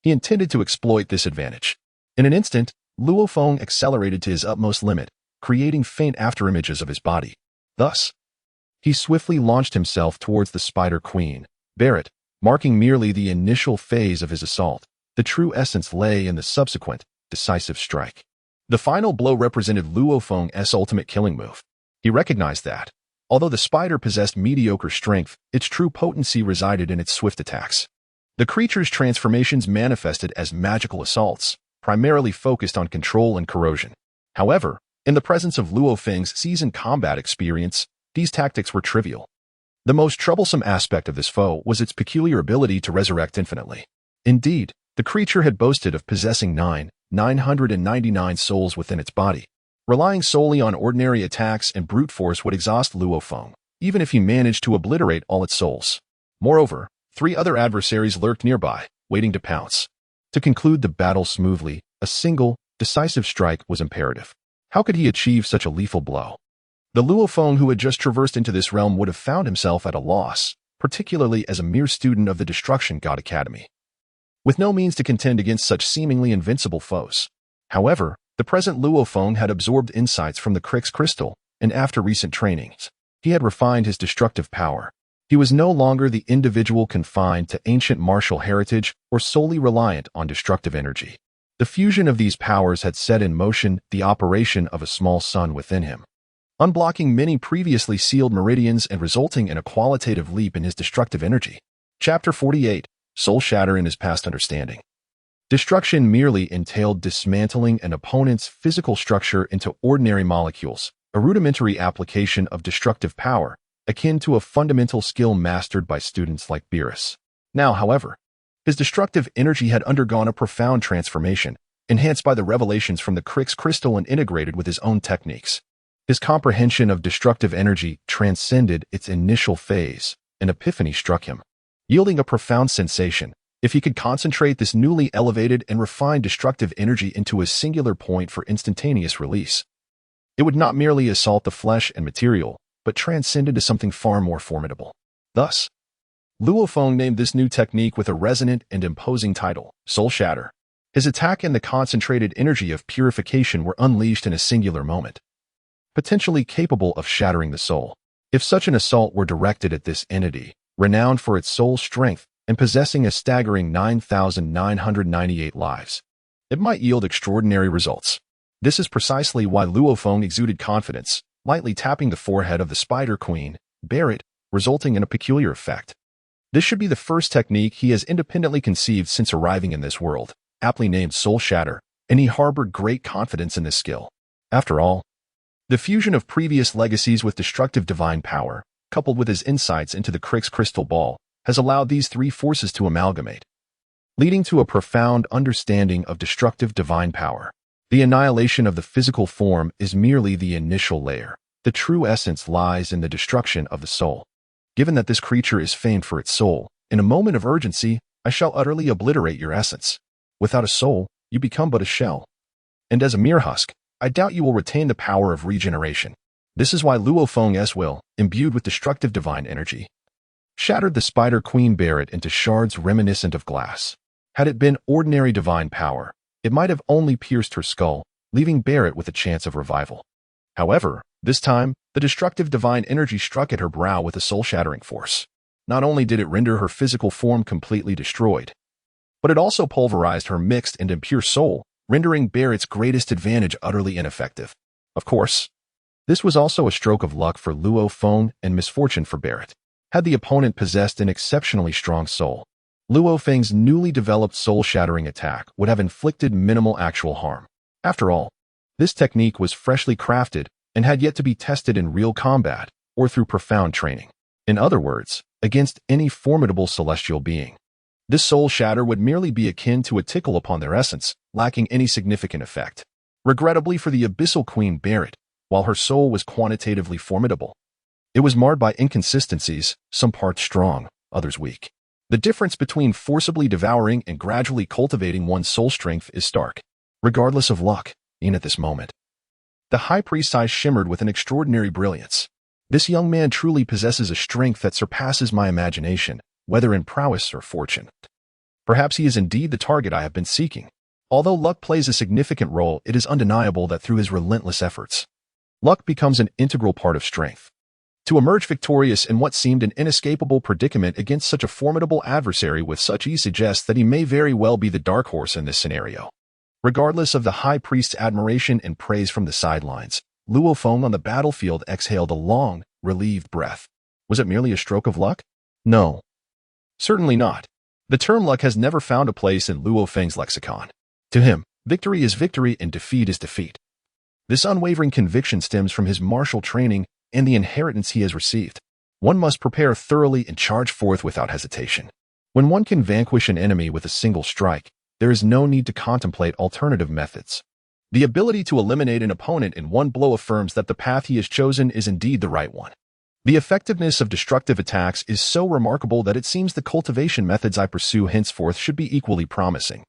[SPEAKER 1] he intended to exploit this advantage. In an instant, Luo Feng accelerated to his utmost limit, creating faint afterimages of his body. Thus, he swiftly launched himself towards the Spider Queen, Beerus, marking merely the initial phase of his assault. The true essence lay in the subsequent, decisive strike. The final blow represented Luo Feng's ultimate killing move. He recognized that, although the spider possessed mediocre strength, its true potency resided in its swift attacks. The creature's transformations manifested as magical assaults, primarily focused on control and corrosion. However, in the presence of Luo Feng's seasoned combat experience, these tactics were trivial. The most troublesome aspect of this foe was its peculiar ability to resurrect infinitely. Indeed, the creature had boasted of possessing 999 souls within its body. Relying solely on ordinary attacks and brute force would exhaust Luo Feng, even if he managed to obliterate all its souls. Moreover, 3 other adversaries lurked nearby, waiting to pounce. To conclude the battle smoothly, a single, decisive strike was imperative. How could he achieve such a lethal blow? The Luo Feng who had just traversed into this realm would have found himself at a loss, particularly as a mere student of the Destruction.To Academy, with no means to contend against such seemingly invincible foes. However, the present Luo Feng had absorbed insights from the Crix crystal, and after recent trainings, he had refined his destructive power. He was no longer the individual confined to ancient martial heritage or solely reliant on destructive energy. The fusion of these powers had set in motion the operation of a small sun within him, unblocking many previously sealed meridians and resulting in a qualitative leap in his destructive energy. Chapter 48, Soul Shatter in His Past Understanding. Destruction merely entailed dismantling an opponent's physical structure into ordinary molecules, a rudimentary application of destructive power, akin to a fundamental skill mastered by students like Beerus. Now, however, his destructive energy had undergone a profound transformation, enhanced by the revelations from the Crix crystal and integrated with his own techniques. His comprehension of destructive energy transcended its initial phase. An epiphany struck him, yielding a profound sensation. If he could concentrate this newly elevated and refined destructive energy into a singular point for instantaneous release, it would not merely assault the flesh and material, but transcend into something far more formidable. Thus, Luo Feng named this new technique with a resonant and imposing title, Soul Shatter. His attack and the concentrated energy of purification were unleashed in a singular moment, potentially capable of shattering the soul. If such an assault were directed at this entity, renowned for its soul strength and possessing a staggering 9,998 lives, it might yield extraordinary results. This is precisely why Luo Feng exuded confidence, lightly tapping the forehead of the Spider Queen, Beerus, resulting in a peculiar effect. This should be the first technique he has independently conceived since arriving in this world, aptly named Soul Shatter, and he harbored great confidence in this skill. After all, the fusion of previous legacies with destructive divine power, coupled with his insights into the Crix crystal ball, has allowed these 3 forces to amalgamate. leading to a profound understanding of destructive divine power. The annihilation of the physical form is merely the initial layer. The true essence lies in the destruction of the soul. Given that this creature is famed for its soul, in a moment of urgency, I shall utterly obliterate your essence. Without a soul, you become but a shell. And as a mere husk, I doubt you will retain the power of regeneration. This is why Luo Feng's will, imbued with destructive divine energy, shattered the Spider Queen Beerus into shards reminiscent of glass. Had it been ordinary divine power, it might have only pierced her skull, leaving Beerus with a chance of revival. However, this time, the destructive divine energy struck at her brow with a soul-shattering force. Not only did it render her physical form completely destroyed, but it also pulverized her mixed and impure soul, rendering Beerus's greatest advantage utterly ineffective. Of course, this was also a stroke of luck for Luo Feng and misfortune for Beerus. Had the opponent possessed an exceptionally strong soul, Luo Feng's newly developed soul-shattering attack would have inflicted minimal actual harm. After all, this technique was freshly crafted and had yet to be tested in real combat or through profound training. In other words, against any formidable celestial being. This soul shatter would merely be akin to a tickle upon their essence, lacking any significant effect. Regrettably for the abyssal queen Beerus, while her soul was quantitatively formidable, it was marred by inconsistencies, some parts strong, others weak. The difference between forcibly devouring and gradually cultivating one's soul strength is stark. Regardless of luck, even at this moment, the high priest's eyes shimmered with an extraordinary brilliance. This young man truly possesses a strength that surpasses my imagination, whether in prowess or fortune. Perhaps he is indeed the target I have been seeking. Although luck plays a significant role, it is undeniable that through his relentless efforts, luck becomes an integral part of strength. To emerge victorious in what seemed an inescapable predicament against such a formidable adversary with such ease suggests that he may very well be the dark horse in this scenario. Regardless of the high priest's admiration and praise from the sidelines, Luo Feng on the battlefield exhaled a long, relieved breath. Was it merely a stroke of luck? No. Certainly not. The term luck has never found a place in Luo Feng's lexicon. To him, victory is victory and defeat is defeat. This unwavering conviction stems from his martial training and the inheritance he has received. One must prepare thoroughly and charge forth without hesitation. When one can vanquish an enemy with a single strike, there is no need to contemplate alternative methods. The ability to eliminate an opponent in one blow affirms that the path he has chosen is indeed the right one. The effectiveness of destructive attacks is so remarkable that it seems the cultivation methods I pursue henceforth should be equally promising.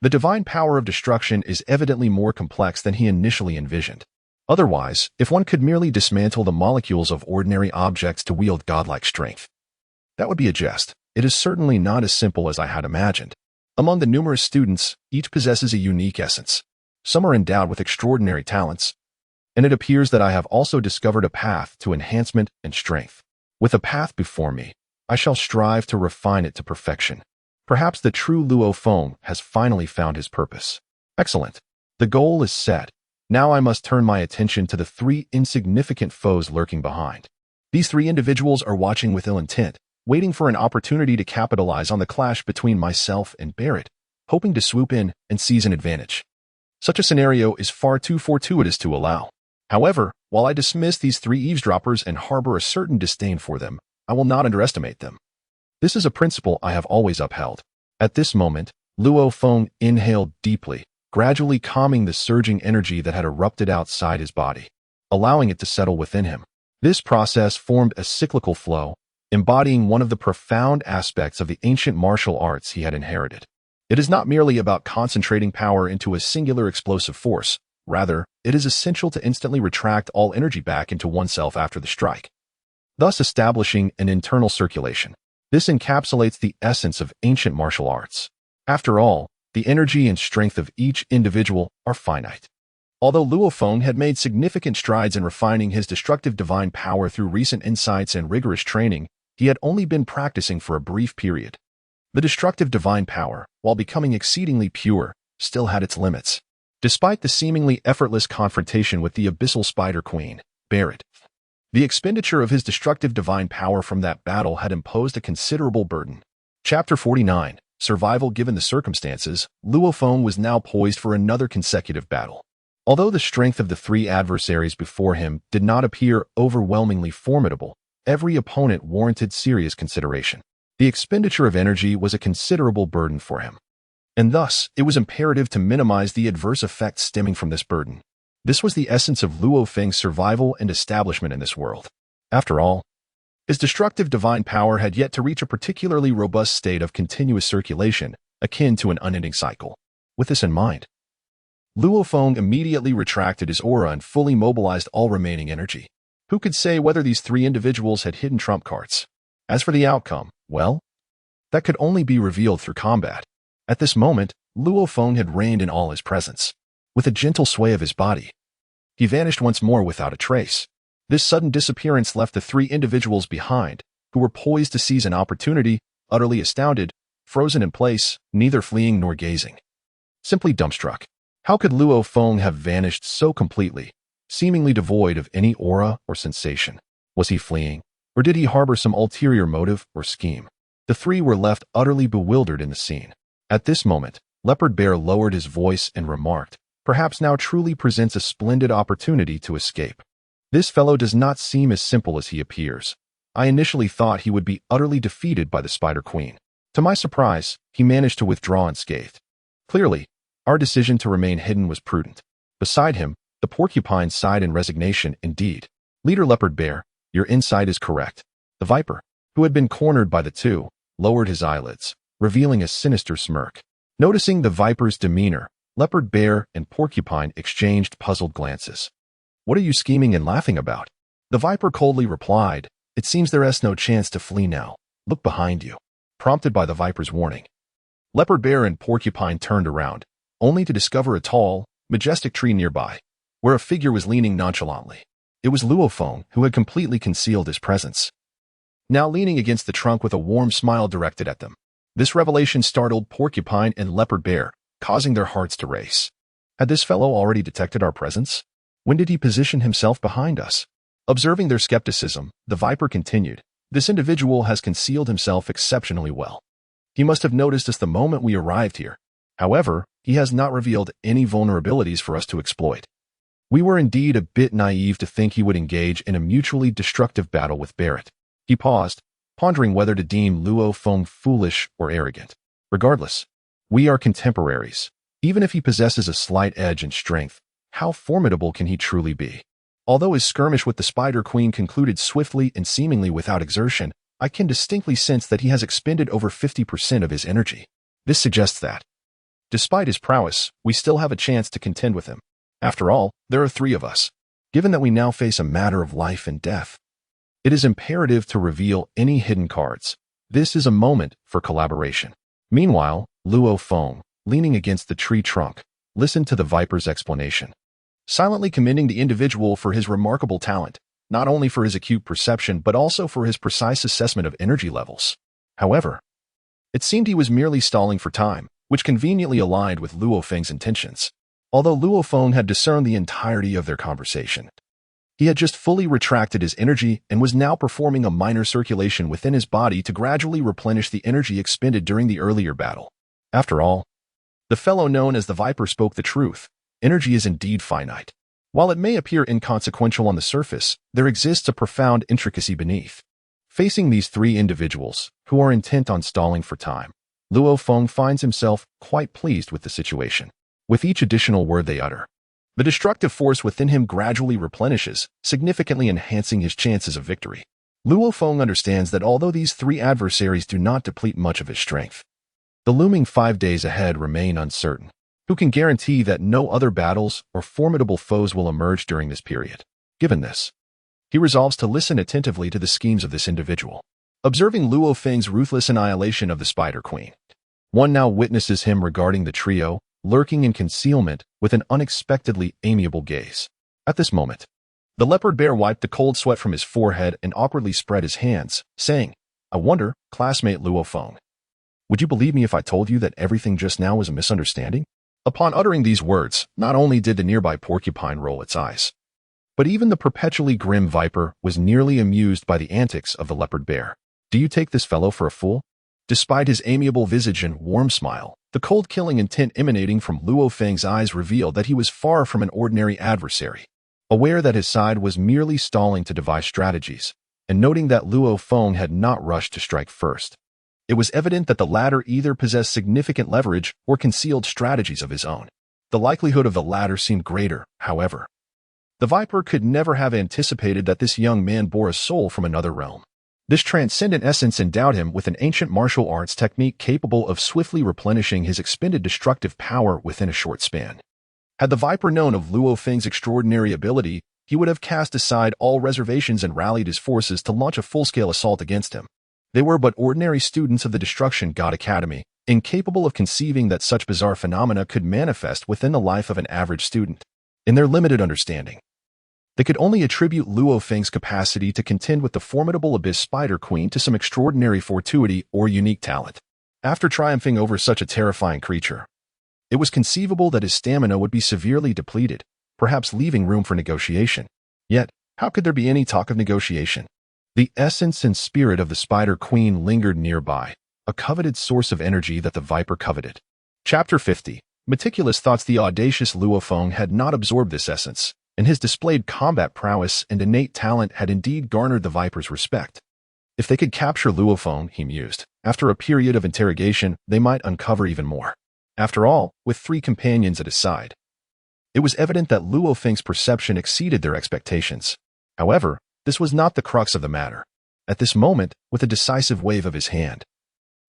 [SPEAKER 1] The divine power of destruction is evidently more complex than he initially envisioned. Otherwise, if one could merely dismantle the molecules of ordinary objects to wield godlike strength, that would be a jest. It is certainly not as simple as I had imagined. Among the numerous students, each possesses a unique essence. Some are endowed with extraordinary talents, and it appears that I have also discovered a path to enhancement and strength. With a path before me, I shall strive to refine it to perfection. Perhaps the true Luo Feng has finally found his purpose. Excellent. The goal is set. Now I must turn my attention to the three insignificant foes lurking behind. These three individuals are watching with ill intent, waiting for an opportunity to capitalize on the clash between myself and Beerus, hoping to swoop in and seize an advantage. Such a scenario is far too fortuitous to allow. However, while I dismiss these three eavesdroppers and harbor a certain disdain for them, I will not underestimate them. This is a principle I have always upheld. At this moment, Luo Feng inhaled deeply, gradually calming the surging energy that had erupted outside his body, allowing it to settle within him. This process formed a cyclical flow, embodying one of the profound aspects of the ancient martial arts he had inherited. It is not merely about concentrating power into a singular explosive force. Rather, it is essential to instantly retract all energy back into oneself after the strike, thus establishing an internal circulation. This encapsulates the essence of ancient martial arts. After all, the energy and strength of each individual are finite. Although Luo Feng had made significant strides in refining his destructive divine power through recent insights and rigorous training, he had only been practicing for a brief period. The destructive divine power, while becoming exceedingly pure, still had its limits. Despite the seemingly effortless confrontation with the abyssal spider queen, Beerus, the expenditure of his destructive divine power from that battle had imposed a considerable burden. Chapter 49. Survival given the circumstances, Luo Feng was now poised for another consecutive battle. Although the strength of the three adversaries before him did not appear overwhelmingly formidable, every opponent warranted serious consideration. The expenditure of energy was a considerable burden for him. and thus it was imperative to minimize the adverse effects stemming from this burden. This was the essence of Luo Feng's survival and establishment in this world. After all, his destructive divine power had yet to reach a particularly robust state of continuous circulation, akin to an unending cycle. With this in mind, Luo Feng immediately retracted his aura and fully mobilized all remaining energy. Who could say whether these three individuals had hidden trump cards? As for the outcome, well, that could only be revealed through combat. At this moment, Luo Feng had reigned in all his presence. With a gentle sway of his body, he vanished once more without a trace. This sudden disappearance left the three individuals behind, who were poised to seize an opportunity, utterly astounded, frozen in place, neither fleeing nor gazing. Simply dumbstruck. How could Luo Feng have vanished so completely, seemingly devoid of any aura or sensation? Was he fleeing, or did he harbor some ulterior motive or scheme? The three were left utterly bewildered in the scene. At this moment, Leopard Bear lowered his voice and remarked, "Perhaps now truly presents a splendid opportunity to escape. This fellow does not seem as simple as he appears. I initially thought he would be utterly defeated by the Spider Queen. To my surprise, he managed to withdraw unscathed. Clearly, our decision to remain hidden was prudent." Beside him, the porcupine sighed in resignation. "Indeed, Leader Leopard Bear, your insight is correct." The viper, who had been cornered by the two, lowered his eyelids, revealing a sinister smirk. Noticing the viper's demeanor, Leopard Bear and Porcupine exchanged puzzled glances. "What are you scheming and laughing about?" The viper coldly replied, "It seems there is no chance to flee now. Look behind you." Prompted by the viper's warning, Leopard Bear and Porcupine turned around, only to discover a tall, majestic tree nearby, where a figure was leaning nonchalantly. It was Luo Feng, who had completely concealed his presence, now leaning against the trunk with a warm smile directed at them. This revelation startled Porcupine and Leopard Bear, causing their hearts to race. Had this fellow already detected our presence? When did he position himself behind us? Observing their skepticism, the viper continued, "This individual has concealed himself exceptionally well. He must have noticed us the moment we arrived here. However, he has not revealed any vulnerabilities for us to exploit. We were indeed a bit naive to think he would engage in a mutually destructive battle with Beerus." He paused, pondering whether to deem Luo Feng foolish or arrogant. Regardless, we are contemporaries. Even if he possesses a slight edge in strength, how formidable can he truly be? Although his skirmish with the Spider Queen concluded swiftly and seemingly without exertion, I can distinctly sense that he has expended over 50% of his energy. This suggests that, despite his prowess, we still have a chance to contend with him. After all, there are three of us. Given that we now face a matter of life and death, it is imperative to reveal any hidden cards. This is a moment for collaboration. Meanwhile, Luo Feng, leaning against the tree trunk, listened to the viper's explanation, silently commending the individual for his remarkable talent, not only for his acute perception but also for his precise assessment of energy levels. However, it seemed he was merely stalling for time, which conveniently aligned with Luo Feng's intentions. Although Luo Feng had discerned the entirety of their conversation, he had just fully retracted his energy and was now performing a minor circulation within his body to gradually replenish the energy expended during the earlier battle. After all, the fellow known as the Viper spoke the truth. Energy is indeed finite. While it may appear inconsequential on the surface, there exists a profound intricacy beneath. Facing these three individuals, who are intent on stalling for time, Luo Feng finds himself quite pleased with the situation. With each additional word they utter, the destructive force within him gradually replenishes, significantly enhancing his chances of victory. Luo Feng understands that although these three adversaries do not deplete much of his strength, the looming 5 days ahead remain uncertain. Who can guarantee that no other battles or formidable foes will emerge during this period? Given this, he resolves to listen attentively to the schemes of this individual. Observing Luo Feng's ruthless annihilation of the Spider Queen, one now witnesses him regarding the trio, lurking in concealment with an unexpectedly amiable gaze. At this moment, the Leopard Bear wiped the cold sweat from his forehead and awkwardly spread his hands, saying, "I wonder, classmate Luo Feng, would you believe me if I told you that everything just now was a misunderstanding?" Upon uttering these words, not only did the nearby porcupine roll its eyes, but even the perpetually grim viper was nearly amused by the antics of the Leopard Bear. "Do you take this fellow for a fool?" Despite his amiable visage and warm smile, the cold-killing intent emanating from Luo Feng's eyes revealed that he was far from an ordinary adversary. Aware that his side was merely stalling to devise strategies, and noting that Luo Feng had not rushed to strike first, It was evident that the latter either possessed significant leverage or concealed strategies of his own. The likelihood of the latter seemed greater, however. The Viper could never have anticipated that this young man bore a soul from another realm. This transcendent essence endowed him with an ancient martial arts technique capable of swiftly replenishing his expended destructive power within a short span. Had the Viper known of Luo Feng's extraordinary ability, he would have cast aside all reservations and rallied his forces to launch a full-scale assault against him. They were but ordinary students of the Destruction.To Academy, incapable of conceiving that such bizarre phenomena could manifest within the life of an average student. In their limited understanding, they could only attribute Luo Feng's capacity to contend with the formidable Abyss Spider Queen to some extraordinary fortuity or unique talent. After triumphing over such a terrifying creature, it was conceivable that his stamina would be severely depleted, perhaps leaving room for negotiation. Yet, how could there be any talk of negotiation? The essence and spirit of the Spider Queen lingered nearby, a coveted source of energy that the Viper coveted. Chapter 50. Meticulous thoughts. The audacious Luo Feng had not absorbed this essence, and his displayed combat prowess and innate talent had indeed garnered the Viper's respect. If they could capture Luo Feng, he mused, after a period of interrogation, they might uncover even more. After all, with 3 companions at his side, it was evident that Luo Feng's perception exceeded their expectations. However, this was not the crux of the matter. At this moment, with a decisive wave of his hand,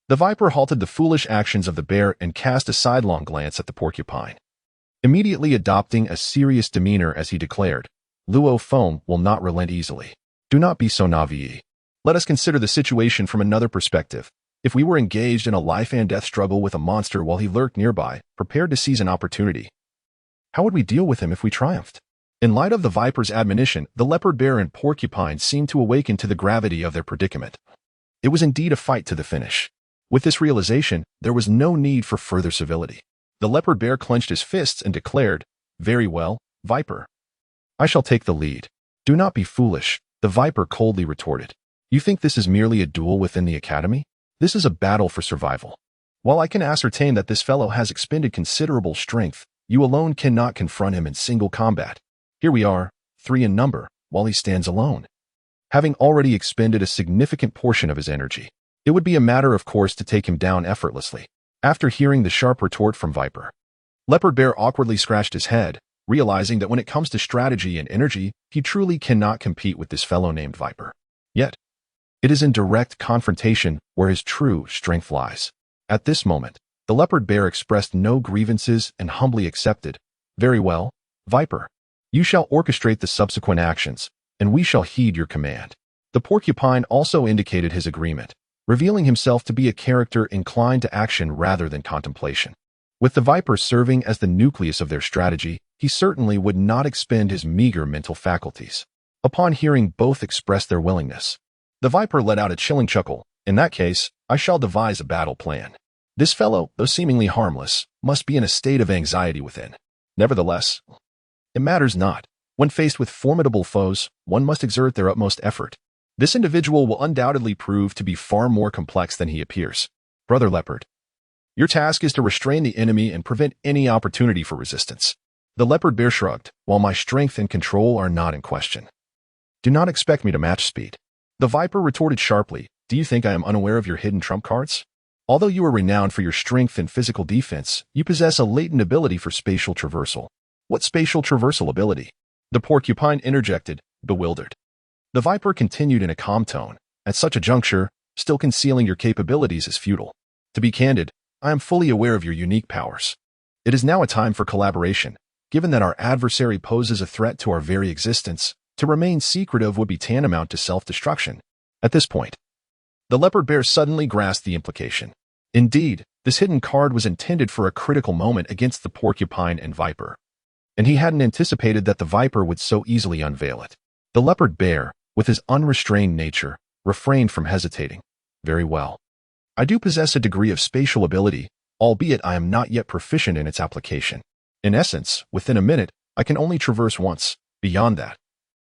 [SPEAKER 1] the Viper halted the foolish actions of the bear and cast a sidelong glance at the porcupine. Immediately adopting a serious demeanor as he declared, Luo Feng will not relent easily. Do not be so naive. Let us consider the situation from another perspective. If we were engaged in a life-and-death struggle with a monster while he lurked nearby, prepared to seize an opportunity, how would we deal with him if we triumphed? In light of the Viper's admonition, the leopard bear and porcupine seemed to awaken to the gravity of their predicament. It was indeed a fight to the finish. With this realization, there was no need for further civility. The leopard bear clenched his fists and declared, "Very well, Viper. I shall take the lead." "Do not be foolish," the Viper coldly retorted. "You think this is merely a duel within the academy? This is a battle for survival. While I can ascertain that this fellow has expended considerable strength, you alone cannot confront him in single combat. Here we are, 3 in number, while he stands alone, having already expended a significant portion of his energy. It would be a matter of course to take him down effortlessly." After hearing the sharp retort from Viper, Leopard Bear awkwardly scratched his head, realizing that when it comes to strategy and energy, he truly cannot compete with this fellow named Viper. Yet, it is in direct confrontation where his true strength lies. At this moment, the Leopard Bear expressed no grievances and humbly accepted, "Very well, Viper. You shall orchestrate the subsequent actions, and we shall heed your command." The Porcupine also indicated his agreement, revealing himself to be a character inclined to action rather than contemplation. With the Viper serving as the nucleus of their strategy, he certainly would not expend his meager mental faculties. Upon hearing both express their willingness, the Viper let out a chilling chuckle. "In that case, I shall devise a battle plan. This fellow, though seemingly harmless, must be in a state of anxiety within. Nevertheless, it matters not. When faced with formidable foes, one must exert their utmost effort. This individual will undoubtedly prove to be far more complex than he appears. Brother Leopard, your task is to restrain the enemy and prevent any opportunity for resistance." The Leopard Bear shrugged. "While my strength and control are not in question, do not expect me to match speed." The Viper retorted sharply, "Do you think I am unaware of your hidden trump cards? Although you are renowned for your strength and physical defense, you possess a latent ability for spatial traversal." "What spatial traversal ability?" the Porcupine interjected, bewildered. The Viper continued in a calm tone, "At such a juncture, still concealing your capabilities is futile. To be candid, I am fully aware of your unique powers. It is now a time for collaboration. Given that our adversary poses a threat to our very existence, to remain secretive would be tantamount to self-destruction." At this point, the Leopard Bear suddenly grasped the implication. Indeed, this hidden card was intended for a critical moment against the Porcupine and Viper, and he hadn't anticipated that the Viper would so easily unveil it. The Leopard Bear, with his unrestrained nature, refrained from hesitating. "Very well. I do possess a degree of spatial ability, albeit I am not yet proficient in its application. In essence, within a minute, I can only traverse once. Beyond that,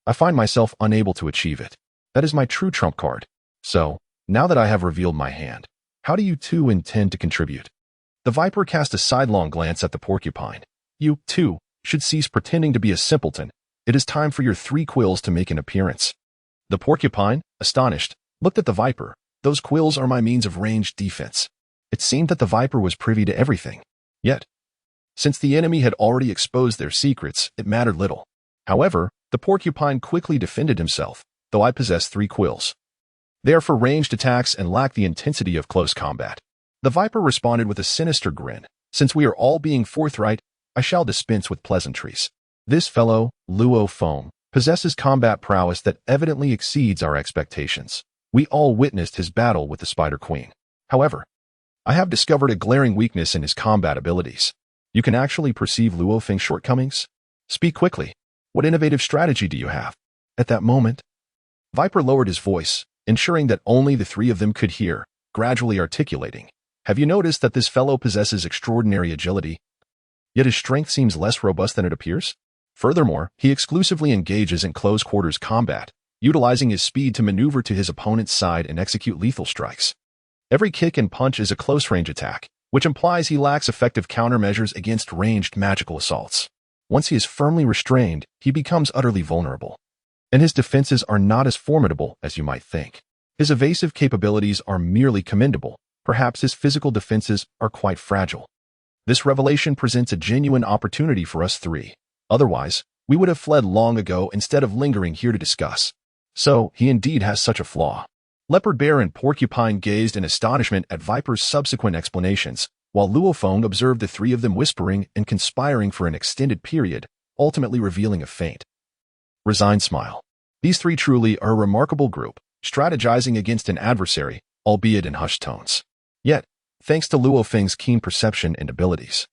[SPEAKER 1] I find myself unable to achieve it. That is my true trump card. So, now that I have revealed my hand, how do you two intend to contribute?" The Viper cast a sidelong glance at the Porcupine. "You, too, should cease pretending to be a simpleton. It is time for your 3 quills to make an appearance." The Porcupine, astonished, looked at the Viper, Those quills are my means of ranged defense. It seemed that the Viper was privy to everything. Yet, since the enemy had already exposed their secrets, it mattered little. However, the porcupine quickly defended himself, though I possess 3 quills. They are for ranged attacks and lack the intensity of close combat. The Viper responded with a sinister grin. Since we are all being forthright, I shall dispense with pleasantries. This fellow, Luo Feng, possesses combat prowess that evidently exceeds our expectations. We all witnessed his battle with the Spider Queen. However, I have discovered a glaring weakness in his combat abilities. You can actually perceive Luo Feng's shortcomings? Speak quickly. What innovative strategy do you have? At that moment, Viper lowered his voice, ensuring that only the 3 of them could hear, gradually articulating. Have you noticed that this fellow possesses extraordinary agility? Yet his strength seems less robust than it appears? Furthermore, he exclusively engages in close-quarters combat, utilizing his speed to maneuver to his opponent's side and execute lethal strikes. Every kick and punch is a close-range attack, which implies he lacks effective countermeasures against ranged magical assaults. Once he is firmly restrained, he becomes utterly vulnerable. And his defenses are not as formidable as you might think. His evasive capabilities are merely commendable. Perhaps his physical defenses are quite fragile. This revelation presents a genuine opportunity for us 3. Otherwise, we would have fled long ago instead of lingering here to discuss. So, he indeed has such a flaw. Leopard Bear and Porcupine gazed in astonishment at Viper's subsequent explanations, while Luo Feng observed the 3 of them whispering and conspiring for an extended period, ultimately revealing a faint, resigned smile. These 3 truly are a remarkable group, strategizing against an adversary, albeit in hushed tones. Yet, thanks to Luo Feng's keen perception and abilities,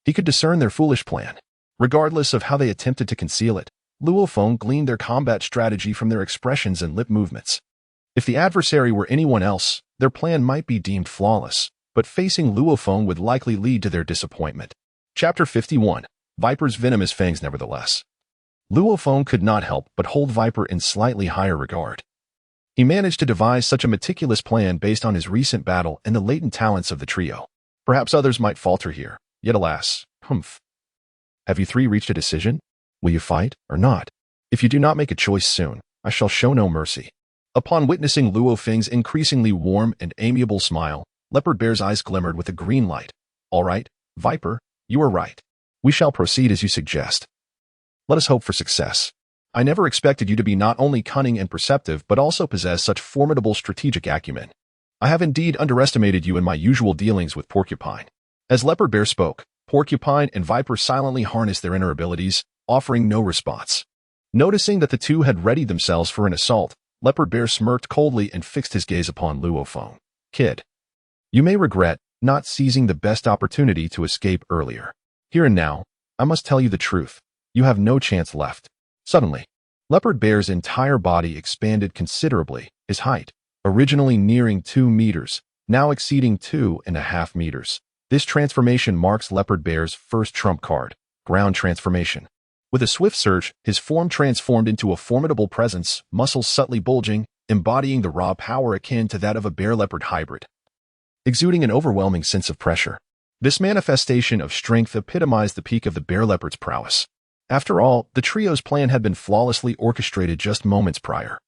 [SPEAKER 1] he could discern their foolish plan. Regardless of how they attempted to conceal it, Luo Feng gleaned their combat strategy from their expressions and lip movements. If the adversary were anyone else, their plan might be deemed flawless, but facing Luo Feng would likely lead to their disappointment. Chapter 51. Viper's Venomous Fangs. Nevertheless, Luo Feng could not help but hold Viper in slightly higher regard. He managed to devise such a meticulous plan based on his recent battle and the latent talents of the trio. Perhaps others might falter here, yet alas, Hmph. Have you 3 reached a decision? Will you fight or not? If you do not make a choice soon, I shall show no mercy. Upon witnessing Luo Feng's increasingly warm and amiable smile, Leopard Bear's eyes glimmered with a green light. All right, Viper, you are right. We shall proceed as you suggest. Let us hope for success. I never expected you to be not only cunning and perceptive but also possess such formidable strategic acumen. I have indeed underestimated you in my usual dealings with Porcupine. As Leopard Bear spoke, Porcupine and Viper silently harnessed their inner abilities, offering no response. Noticing that the 2 had readied themselves for an assault, Leopard Bear smirked coldly and fixed his gaze upon Luo Feng. Kid, you may regret not seizing the best opportunity to escape earlier. Here and now, I must tell you the truth. You have no chance left. Suddenly, Leopard Bear's entire body expanded considerably, his height, originally nearing 2 meters, now exceeding 2.5 meters. This transformation marks Leopard Bear's first trump card, ground transformation. With a swift surge, his form transformed into a formidable presence, muscles subtly bulging, embodying the raw power akin to that of a bear-leopard hybrid, exuding an overwhelming sense of pressure. This manifestation of strength epitomized the peak of the bear-leopard's prowess. After all, the trio's plan had been flawlessly orchestrated just moments prior.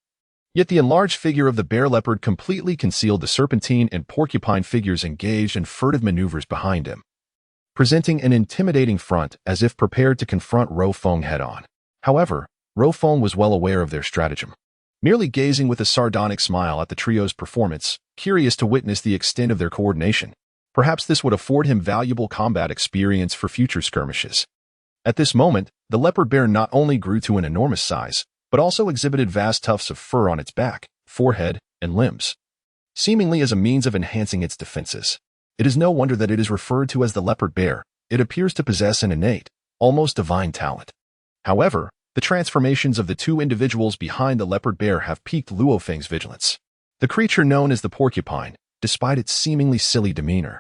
[SPEAKER 1] Yet the enlarged figure of the bear-leopard completely concealed the serpentine and porcupine figures engaged in furtive maneuvers behind him, presenting an intimidating front as if prepared to confront Luo Feng head-on. However, Luo Feng was well aware of their stratagem. Merely gazing with a sardonic smile at the trio's performance, curious to witness the extent of their coordination, perhaps this would afford him valuable combat experience for future skirmishes. At this moment, the leopard bear not only grew to an enormous size, but also exhibited vast tufts of fur on its back, forehead, and limbs, seemingly as a means of enhancing its defenses. It is no wonder that it is referred to as the leopard bear. It appears to possess an innate, almost divine talent. However, the transformations of the 2 individuals behind the leopard bear have piqued Luo Feng's vigilance. The creature known as the porcupine, despite its seemingly silly demeanor,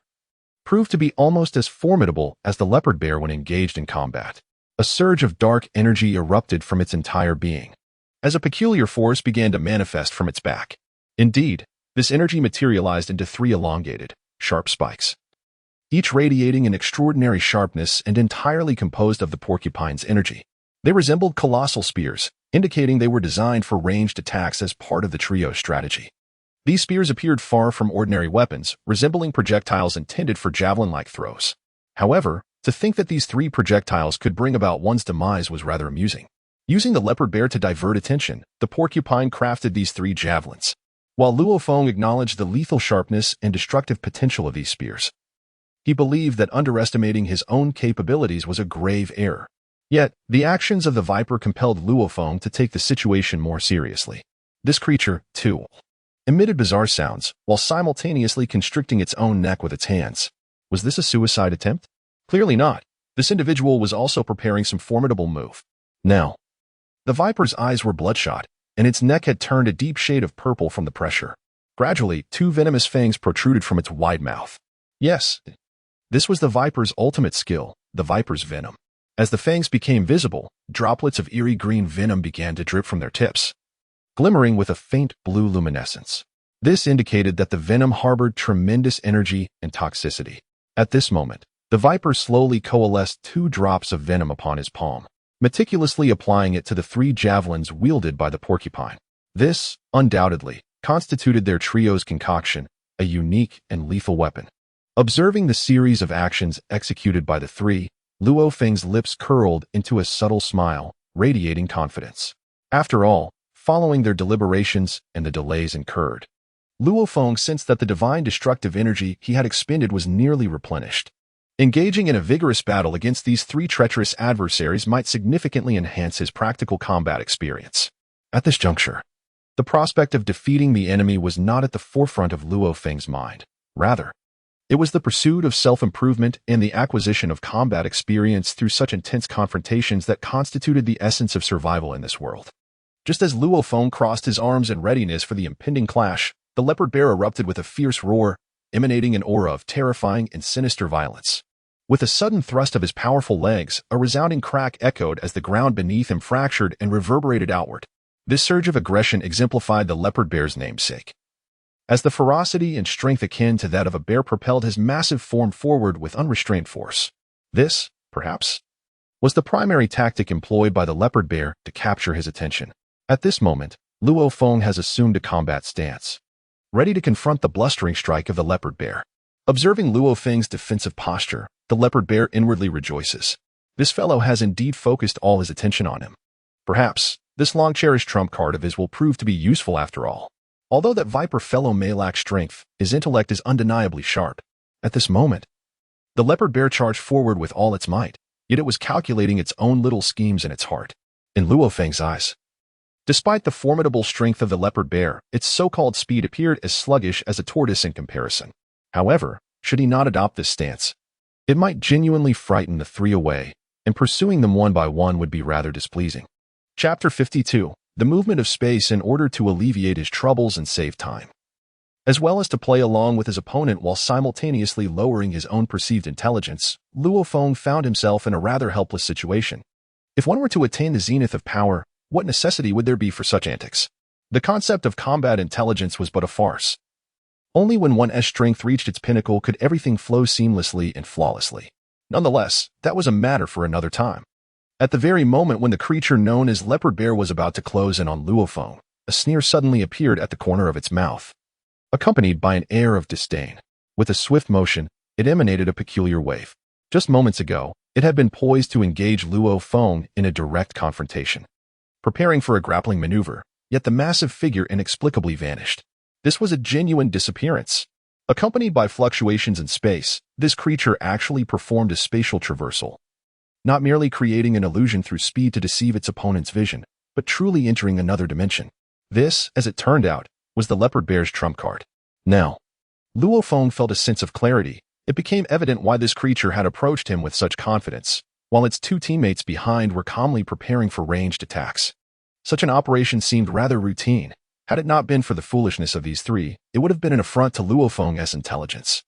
[SPEAKER 1] proved to be almost as formidable as the leopard bear when engaged in combat. A surge of dark energy erupted from its entire being, as a peculiar force began to manifest from its back. Indeed, this energy materialized into 3 elongated, sharp spikes, each radiating an extraordinary sharpness and entirely composed of the porcupine's energy. They resembled colossal spears, indicating they were designed for ranged attacks as part of the trio's strategy. These spears appeared far from ordinary weapons, resembling projectiles intended for javelin-like throws. However, to think that these three projectiles could bring about one's demise was rather amusing. Using the leopard bear to divert attention, the porcupine crafted these three javelins. While Luo Feng acknowledged the lethal sharpness and destructive potential of these spears, he believed that underestimating his own capabilities was a grave error. Yet, the actions of the viper compelled Luo Feng to take the situation more seriously. This creature, too, emitted bizarre sounds while simultaneously constricting its own neck with its hands. Was this a suicide attempt? Clearly not. This individual was also preparing some formidable move. Now, the viper's eyes were bloodshot, and its neck had turned a deep shade of purple from the pressure. Gradually, two venomous fangs protruded from its wide mouth. Yes, this was the viper's ultimate skill, the viper's venom. As the fangs became visible, droplets of eerie green venom began to drip from their tips, glimmering with a faint blue luminescence. This indicated that the venom harbored tremendous energy and toxicity. At this moment, the viper slowly coalesced 2 drops of venom upon his palm, meticulously applying it to the 3 javelins wielded by the porcupine. This, undoubtedly, constituted their trio's concoction, a unique and lethal weapon. Observing the series of actions executed by the 3, Luo Feng's lips curled into a subtle smile, radiating confidence. After all, following their deliberations and the delays incurred, Luo Feng sensed that the divine destructive energy he had expended was nearly replenished. Engaging in a vigorous battle against these 3 treacherous adversaries might significantly enhance his practical combat experience. At this juncture, the prospect of defeating the enemy was not at the forefront of Luo Feng's mind. Rather, it was the pursuit of self-improvement and the acquisition of combat experience through such intense confrontations that constituted the essence of survival in this world. Just as Luo Feng crossed his arms in readiness for the impending clash, the leopard bear erupted with a fierce roar, emanating an aura of terrifying and sinister violence. With a sudden thrust of his powerful legs, a resounding crack echoed as the ground beneath him fractured and reverberated outward. This surge of aggression exemplified the leopard bear's namesake, as the ferocity and strength akin to that of a bear propelled his massive form forward with unrestrained force. This, perhaps, was the primary tactic employed by the leopard bear to capture his attention. At this moment, Luo Feng has assumed a combat stance, ready to confront the blustering strike of the leopard bear. Observing Luo Feng's defensive posture, the leopard bear inwardly rejoices. This fellow has indeed focused all his attention on him. Perhaps, this long-cherished trump card of his will prove to be useful after all. Although that viper fellow may lack strength, his intellect is undeniably sharp. At this moment, the leopard bear charged forward with all its might, yet it was calculating its own little schemes in its heart. In Luo Feng's eyes, despite the formidable strength of the leopard bear, its so-called speed appeared as sluggish as a tortoise in comparison. However, should he not adopt this stance, it might genuinely frighten the 3 away, and pursuing them one by one would be rather displeasing. Chapter 52. The movement of space in order to alleviate his troubles and save time, as well as to play along with his opponent while simultaneously lowering his own perceived intelligence, Luo Feng found himself in a rather helpless situation. If one were to attain the zenith of power, what necessity would there be for such antics? The concept of combat intelligence was but a farce. Only when one's strength reached its pinnacle could everything flow seamlessly and flawlessly. Nonetheless, that was a matter for another time. At the very moment when the creature known as leopard bear was about to close in on Luo Feng, a sneer suddenly appeared at the corner of its mouth, accompanied by an air of disdain. With a swift motion, it emanated a peculiar wave. Just moments ago, it had been poised to engage Luo Feng in a direct confrontation, preparing for a grappling maneuver, yet the massive figure inexplicably vanished. This was a genuine disappearance. Accompanied by fluctuations in space, this creature actually performed a spatial traversal, not merely creating an illusion through speed to deceive its opponent's vision, but truly entering another dimension. This, as it turned out, was the leopard bear's trump card. Now, Luo Feng felt a sense of clarity. It became evident why this creature had approached him with such confidence, while its 2 teammates behind were calmly preparing for ranged attacks. Such an operation seemed rather routine. Had it not been for the foolishness of these 3, it would have been an affront to Luo Feng's intelligence.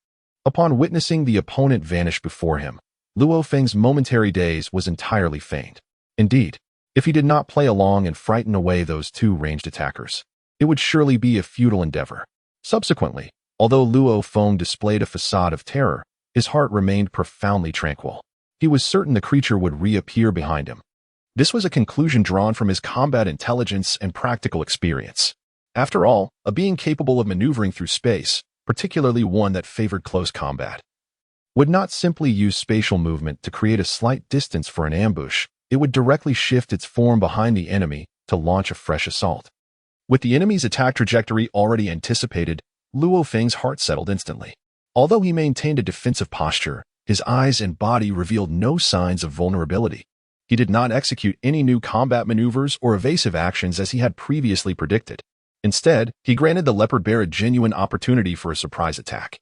[SPEAKER 1] Upon witnessing the opponent vanish before him, Luo Feng's momentary daze was entirely feigned. Indeed, if he did not play along and frighten away those 2 ranged attackers, it would surely be a futile endeavor. Subsequently, although Luo Feng displayed a facade of terror, his heart remained profoundly tranquil. He was certain the creature would reappear behind him. This was a conclusion drawn from his combat intelligence and practical experience. After all, a being capable of maneuvering through space, particularly one that favored close combat, would not simply use spatial movement to create a slight distance for an ambush. It would directly shift its form behind the enemy to launch a fresh assault. With the enemy's attack trajectory already anticipated, Luo Feng's heart settled instantly. Although he maintained a defensive posture, his eyes and body revealed no signs of vulnerability. He did not execute any new combat maneuvers or evasive actions as he had previously predicted. Instead, he granted the leopard bear a genuine opportunity for a surprise attack.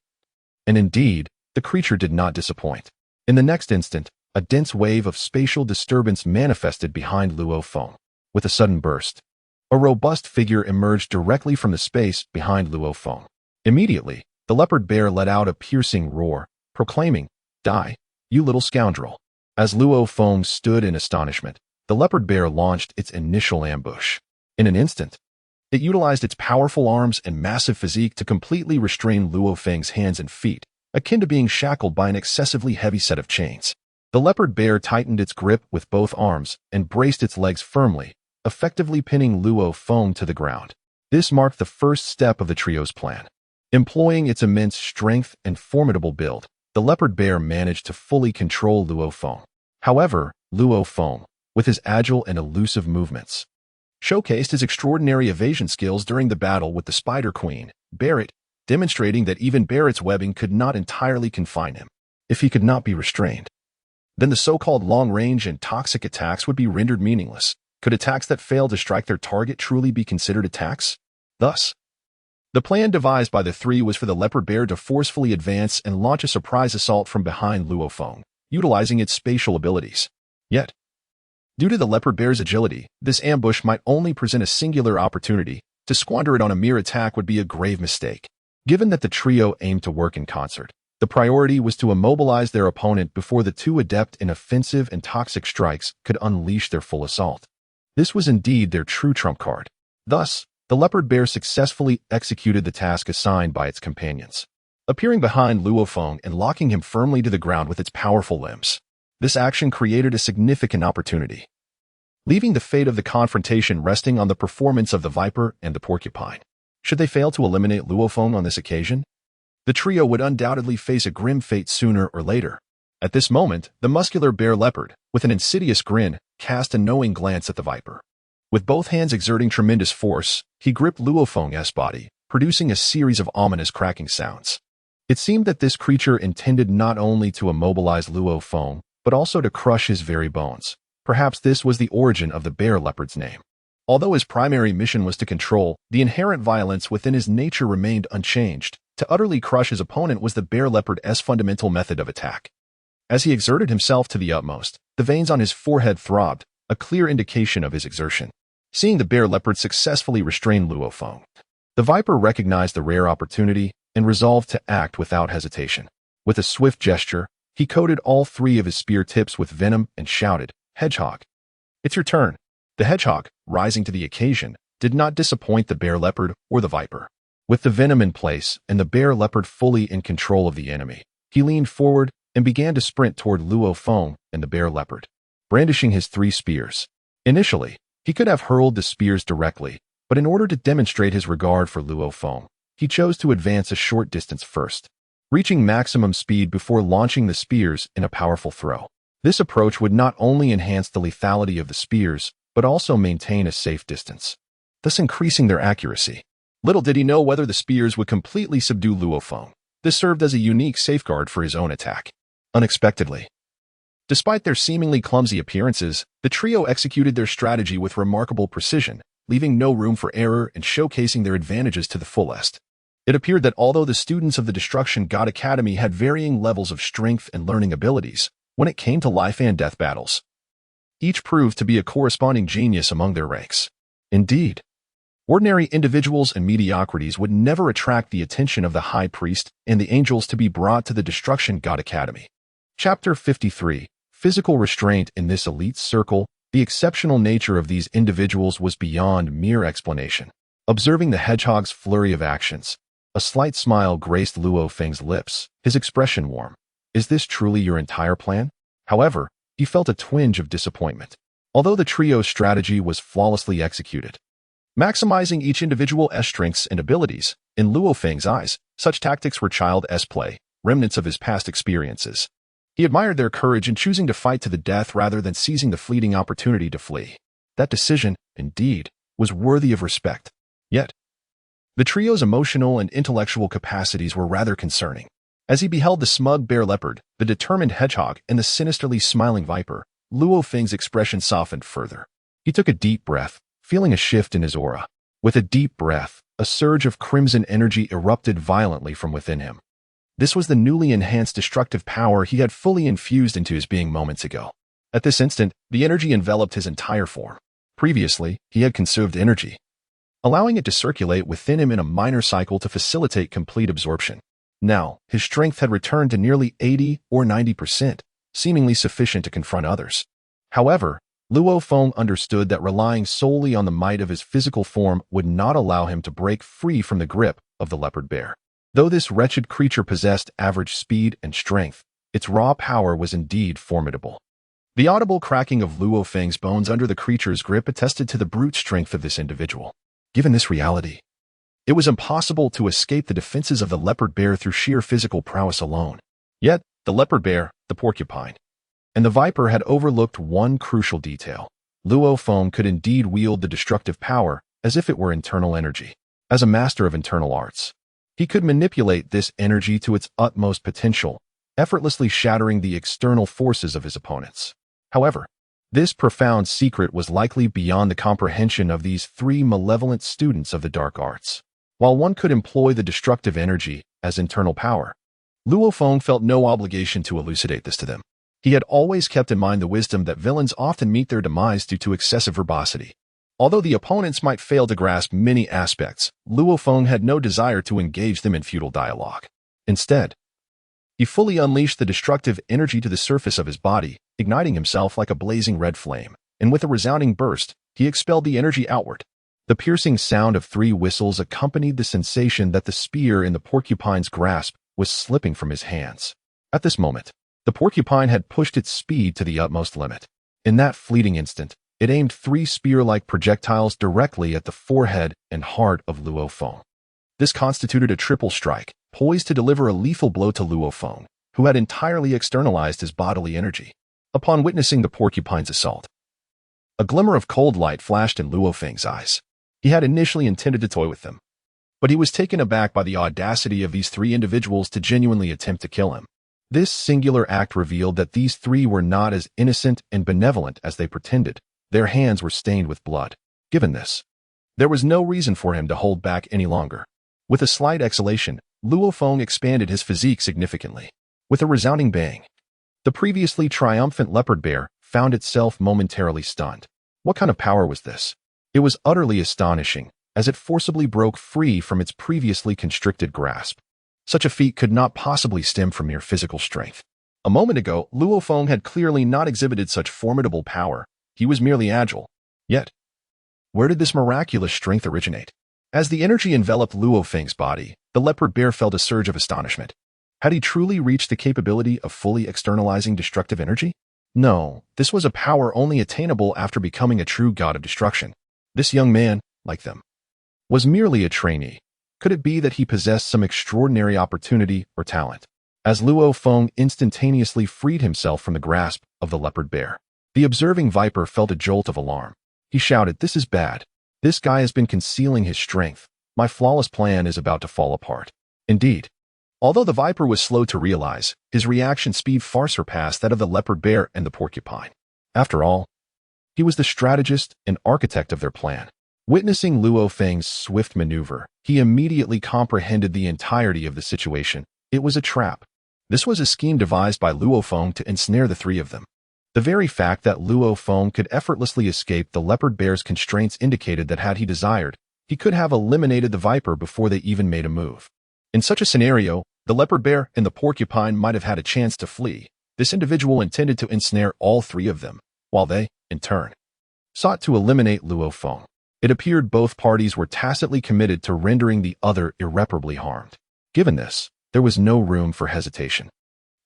[SPEAKER 1] And indeed, the creature did not disappoint. In the next instant, a dense wave of spatial disturbance manifested behind Luo Feng. With a sudden burst, a robust figure emerged directly from the space behind Luo Feng. Immediately, the leopard bear let out a piercing roar, proclaiming, "Die, you little scoundrel." As Luo Feng stood in astonishment, the leopard bear launched its initial ambush. In an instant, it utilized its powerful arms and massive physique to completely restrain Luo Feng's hands and feet, akin to being shackled by an excessively heavy set of chains. The leopard bear tightened its grip with both arms and braced its legs firmly, effectively pinning Luo Feng to the ground. This marked the first step of the trio's plan. Employing its immense strength and formidable build, the leopard bear managed to fully control Luo Feng. However, Luo Feng, with his agile and elusive movements, showcased his extraordinary evasion skills during the battle with the Spider Queen, Beerus, demonstrating that even Beerus's webbing could not entirely confine him. If he could not be restrained, then the so-called long-range and toxic attacks would be rendered meaningless. Could attacks that fail to strike their target truly be considered attacks? Thus, the plan devised by the three was for the leopard bear to forcefully advance and launch a surprise assault from behind Luo Feng, utilizing its spatial abilities. Yet, due to the leopard bear's agility, this ambush might only present a singular opportunity. To squander it on a mere attack would be a grave mistake. Given that the trio aimed to work in concert, the priority was to immobilize their opponent before the two adept in offensive and toxic strikes could unleash their full assault. This was indeed their true trump card. Thus, the leopard bear successfully executed the task assigned by its companions, appearing behind Luo Feng and locking him firmly to the ground with its powerful limbs. This action created a significant opportunity, leaving the fate of the confrontation resting on the performance of the viper and the porcupine. Should they fail to eliminate Luo Feng on this occasion, the trio would undoubtedly face a grim fate sooner or later. At this moment, the muscular bear leopard, with an insidious grin, cast a knowing glance at the viper. With both hands exerting tremendous force, he gripped Luo Feng's body, producing a series of ominous cracking sounds. It seemed that this creature intended not only to immobilize Luo Feng, but also to crush his very bones. Perhaps this was the origin of the bear leopard's name. Although his primary mission was to control, the inherent violence within his nature remained unchanged. To utterly crush his opponent was the bear leopard's fundamental method of attack. As he exerted himself to the utmost, the veins on his forehead throbbed, a clear indication of his exertion. Seeing the bear leopard successfully restrain Luo Feng, the viper recognized the rare opportunity and resolved to act without hesitation. With a swift gesture, he coated all three of his spear tips with venom and shouted, "Hedgehog, it's your turn." The hedgehog, rising to the occasion, did not disappoint the bear leopard or the viper. With the venom in place and the bear leopard fully in control of the enemy, he leaned forward and began to sprint toward Luo Feng and the bear leopard, brandishing his three spears. Initially, he could have hurled the spears directly, but in order to demonstrate his regard for Luo Feng, he chose to advance a short distance first, reaching maximum speed before launching the spears in a powerful throw. This approach would not only enhance the lethality of the spears, but also maintain a safe distance, thus increasing their accuracy. Little did he know whether the spears would completely subdue Luo Feng. This served as a unique safeguard for his own attack. Unexpectedly, despite their seemingly clumsy appearances, the trio executed their strategy with remarkable precision, leaving no room for error and showcasing their advantages to the fullest. It appeared that although the students of the Destruction.To Academy had varying levels of strength and learning abilities, when it came to life and death battles, each proved to be a corresponding genius among their ranks. Indeed, ordinary individuals and mediocrities would never attract the attention of the High Priest and the angels to be brought to the Destruction.To Academy. Chapter 53. Physical restraint. In this elite circle, the exceptional nature of these individuals was beyond mere explanation. Observing the hedgehog's flurry of actions, a slight smile graced Luo Feng's lips, his expression warm. Is this truly your entire plan? However, he felt a twinge of disappointment. Although the trio's strategy was flawlessly executed, maximizing each individual's strengths and abilities. In Luo Feng's eyes, such tactics were child's play, remnants of his past experiences. He admired their courage in choosing to fight to the death rather than seizing the fleeting opportunity to flee. That decision, indeed, was worthy of respect. Yet, the trio's emotional and intellectual capacities were rather concerning. As he beheld the smug bear leopard, the determined hedgehog, and the sinisterly smiling viper, Luo Feng's expression softened further. He took a deep breath, feeling a shift in his aura. With a deep breath, a surge of crimson energy erupted violently from within him. This was the newly enhanced destructive power he had fully infused into his being moments ago. At this instant, the energy enveloped his entire form. Previously, he had conserved energy, allowing it to circulate within him in a minor cycle to facilitate complete absorption. Now, his strength had returned to nearly 80 or 90%, seemingly sufficient to confront others. However, Luo Feng understood that relying solely on the might of his physical form would not allow him to break free from the grip of the leopard bear. Though this wretched creature possessed average speed and strength, its raw power was indeed formidable. The audible cracking of Luo Feng's bones under the creature's grip attested to the brute strength of this individual. Given this reality, it was impossible to escape the defenses of the leopard bear through sheer physical prowess alone. Yet, the leopard bear, the porcupine, and the viper had overlooked one crucial detail. Luo Feng could indeed wield the destructive power as if it were internal energy. As a master of internal arts, he could manipulate this energy to its utmost potential, effortlessly shattering the external forces of his opponents. However, this profound secret was likely beyond the comprehension of these three malevolent students of the dark arts. While one could employ the destructive energy as internal power, Luo Feng felt no obligation to elucidate this to them. He had always kept in mind the wisdom that villains often meet their demise due to excessive verbosity. Although the opponents might fail to grasp many aspects, Luo Feng had no desire to engage them in futile dialogue. Instead, he fully unleashed the destructive energy to the surface of his body, igniting himself like a blazing red flame, and with a resounding burst, he expelled the energy outward. The piercing sound of 3 whistles accompanied the sensation that the spear in the porcupine's grasp was slipping from his hands. At this moment, the porcupine had pushed its speed to the utmost limit. In that fleeting instant, it aimed 3 spear-like projectiles directly at the forehead and heart of Luo Feng. This constituted a triple strike, poised to deliver a lethal blow to Luo Feng, who had entirely externalized his bodily energy. Upon witnessing the porcupine's assault, a glimmer of cold light flashed in Luo Feng's eyes. He had initially intended to toy with them, but he was taken aback by the audacity of these 3 individuals to genuinely attempt to kill him. This singular act revealed that these 3 were not as innocent and benevolent as they pretended. Their hands were stained with blood. Given this, there was no reason for him to hold back any longer. With a slight exhalation, Luo Feng expanded his physique significantly. With a resounding bang, the previously triumphant leopard bear found itself momentarily stunned. What kind of power was this? It was utterly astonishing, as it forcibly broke free from its previously constricted grasp. Such a feat could not possibly stem from mere physical strength. A moment ago, Luo Feng had clearly not exhibited such formidable power. He was merely agile. Yet, where did this miraculous strength originate? As the energy enveloped Luo Feng's body, the leopard bear felt a surge of astonishment. Had he truly reached the capability of fully externalizing destructive energy? No, this was a power only attainable after becoming a true god of destruction. This young man, like them, was merely a trainee. Could it be that he possessed some extraordinary opportunity or talent? As Luo Feng instantaneously freed himself from the grasp of the leopard bear, the observing viper felt a jolt of alarm. He shouted, "This is bad. This guy has been concealing his strength. My flawless plan is about to fall apart." Indeed, although the viper was slow to realize, his reaction speed far surpassed that of the leopard bear and the porcupine. After all, he was the strategist and architect of their plan. Witnessing Luo Feng's swift maneuver, he immediately comprehended the entirety of the situation. It was a trap. This was a scheme devised by Luo Feng to ensnare the 3 of them. The very fact that Luo Feng could effortlessly escape the leopard bear's constraints indicated that had he desired, he could have eliminated the viper before they even made a move. In such a scenario, the leopard bear and the porcupine might have had a chance to flee. This individual intended to ensnare all 3 of them, while they, in turn, sought to eliminate Luo Feng. It appeared both parties were tacitly committed to rendering the other irreparably harmed. Given this, there was no room for hesitation.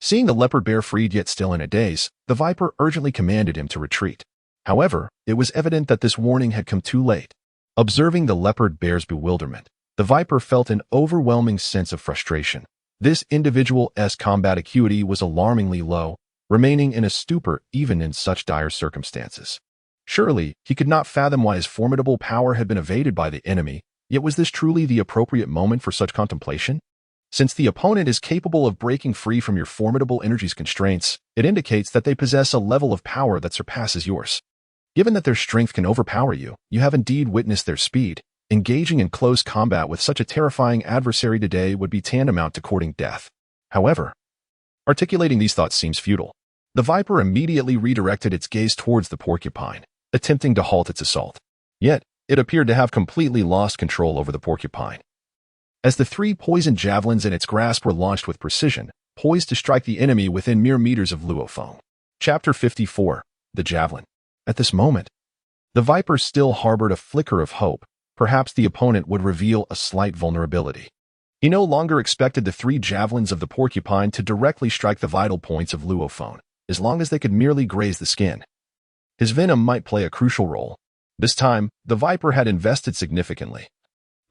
[SPEAKER 1] Seeing the leopard bear freed yet still in a daze, the viper urgently commanded him to retreat. However, it was evident that this warning had come too late. Observing the leopard bear's bewilderment, the viper felt an overwhelming sense of frustration. This individual's combat acuity was alarmingly low, remaining in a stupor even in such dire circumstances. Surely, he could not fathom why his formidable power had been evaded by the enemy, yet was this truly the appropriate moment for such contemplation? Since the opponent is capable of breaking free from your formidable energy's constraints, it indicates that they possess a level of power that surpasses yours. Given that their strength can overpower you, you have indeed witnessed their speed. Engaging in close combat with such a terrifying adversary today would be tantamount to courting death. However, articulating these thoughts seems futile. The viper immediately redirected its gaze towards the porcupine, attempting to halt its assault. Yet, it appeared to have completely lost control over the porcupine. As the 3 poisoned javelins in its grasp were launched with precision, poised to strike the enemy within mere meters of Luo Feng. Chapter 54. The Javelin. At this moment, the viper still harbored a flicker of hope. Perhaps the opponent would reveal a slight vulnerability. He no longer expected the 3 javelins of the porcupine to directly strike the vital points of Luo Feng, as long as they could merely graze the skin. His venom might play a crucial role. This time, the viper had invested significantly.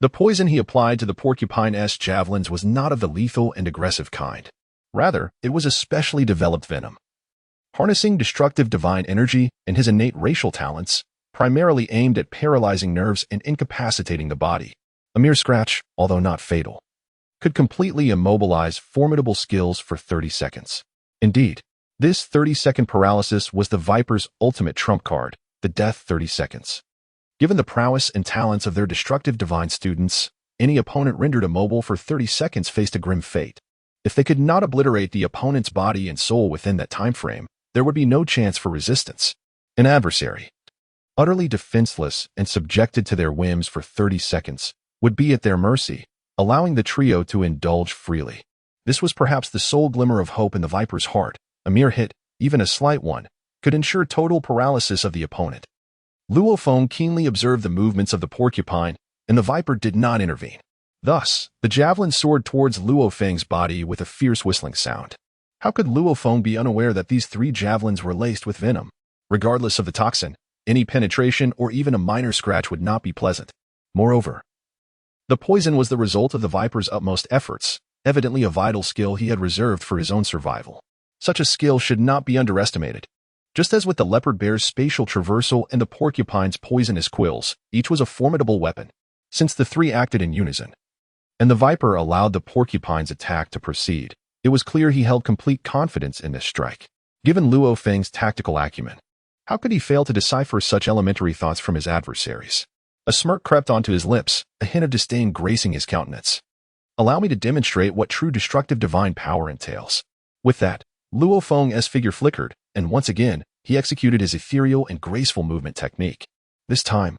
[SPEAKER 1] The poison he applied to the porcupine's javelins was not of the lethal and aggressive kind. Rather, it was a specially developed venom. Harnessing destructive divine energy and his innate racial talents, primarily aimed at paralyzing nerves and incapacitating the body, a mere scratch, although not fatal, could completely immobilize formidable skills for 30 seconds. Indeed, this 30-second paralysis was the viper's ultimate trump card, the death 30 seconds. Given the prowess and talents of their destructive divine students, any opponent rendered immobile for 30 seconds faced a grim fate. If they could not obliterate the opponent's body and soul within that time frame, there would be no chance for resistance. An adversary, utterly defenseless and subjected to their whims for 30 seconds, would be at their mercy, allowing the trio to indulge freely. This was perhaps the sole glimmer of hope in the viper's heart. A mere hit, even a slight one, could ensure total paralysis of the opponent. Luo Feng keenly observed the movements of the porcupine, and the viper did not intervene. Thus, the javelin soared towards Luo Feng's body with a fierce whistling sound. How could Luo Feng be unaware that these 3 javelins were laced with venom? Regardless of the toxin, any penetration or even a minor scratch would not be pleasant. Moreover, the poison was the result of the viper's utmost efforts, evidently a vital skill he had reserved for his own survival. Such a skill should not be underestimated. Just as with the leopard bear's spatial traversal and the porcupine's poisonous quills, each was a formidable weapon, since the 3 acted in unison. And the viper allowed the porcupine's attack to proceed. It was clear he held complete confidence in this strike. Given Luo Feng's tactical acumen, how could he fail to decipher such elementary thoughts from his adversaries? A smirk crept onto his lips, a hint of disdain gracing his countenance. Allow me to demonstrate what true destructive divine power entails. With that, Luo Feng's figure flickered, and once again, he executed his ethereal and graceful movement technique. This time,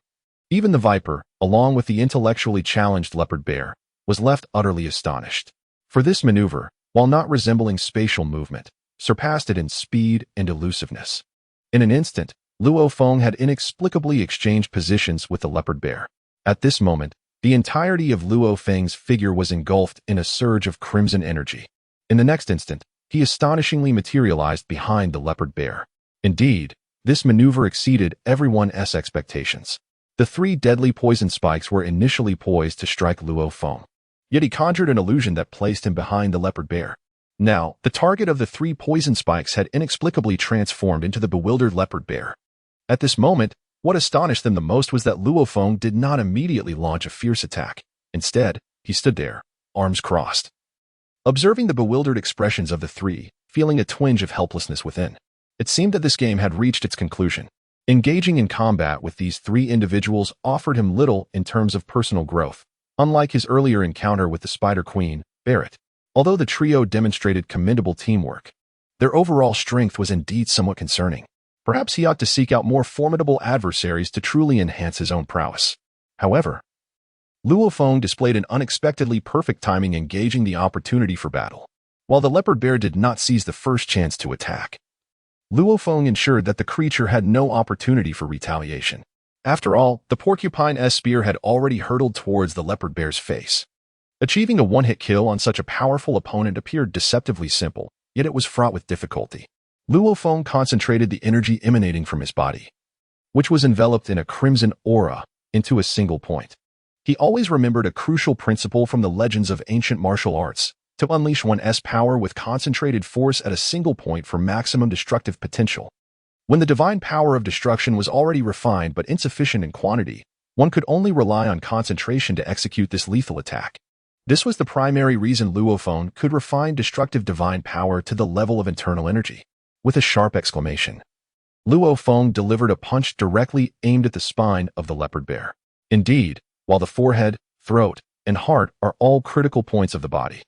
[SPEAKER 1] even the viper, along with the intellectually challenged leopard bear, was left utterly astonished. For this maneuver, while not resembling spatial movement, surpassed it in speed and elusiveness. In an instant, Luo Feng had inexplicably exchanged positions with the leopard bear. At this moment, the entirety of Luo Feng's figure was engulfed in a surge of crimson energy. In the next instant, he astonishingly materialized behind the leopard bear. Indeed, this maneuver exceeded everyone's expectations. The 3 deadly poison spikes were initially poised to strike Luo Feng. Yet he conjured an illusion that placed him behind the leopard bear. Now, the target of the 3 poison spikes had inexplicably transformed into the bewildered leopard bear. At this moment, what astonished them the most was that Luo Feng did not immediately launch a fierce attack. Instead, he stood there, arms crossed. Observing the bewildered expressions of the 3, feeling a twinge of helplessness within, it seemed that this game had reached its conclusion. Engaging in combat with these 3 individuals offered him little in terms of personal growth, unlike his earlier encounter with the Spider Queen, Beerus. Although the trio demonstrated commendable teamwork, their overall strength was indeed somewhat concerning. Perhaps he ought to seek out more formidable adversaries to truly enhance his own prowess. However, Luo Feng displayed an unexpectedly perfect timing engaging the opportunity for battle. While the leopard bear did not seize the first chance to attack, Luo Feng ensured that the creature had no opportunity for retaliation. After all, the porcupine's spear had already hurtled towards the leopard bear's face. Achieving a one-hit kill on such a powerful opponent appeared deceptively simple, yet it was fraught with difficulty. Luo Feng concentrated the energy emanating from his body, which was enveloped in a crimson aura, into a single point. He always remembered a crucial principle from the legends of ancient martial arts: to unleash one's power with concentrated force at a single point for maximum destructive potential. When the divine power of destruction was already refined but insufficient in quantity, one could only rely on concentration to execute this lethal attack. This was the primary reason Luo Feng could refine destructive divine power to the level of internal energy. With a sharp exclamation, Luo Feng delivered a punch directly aimed at the spine of the leopard bear. Indeed, while the forehead, throat, and heart are all critical points of the body,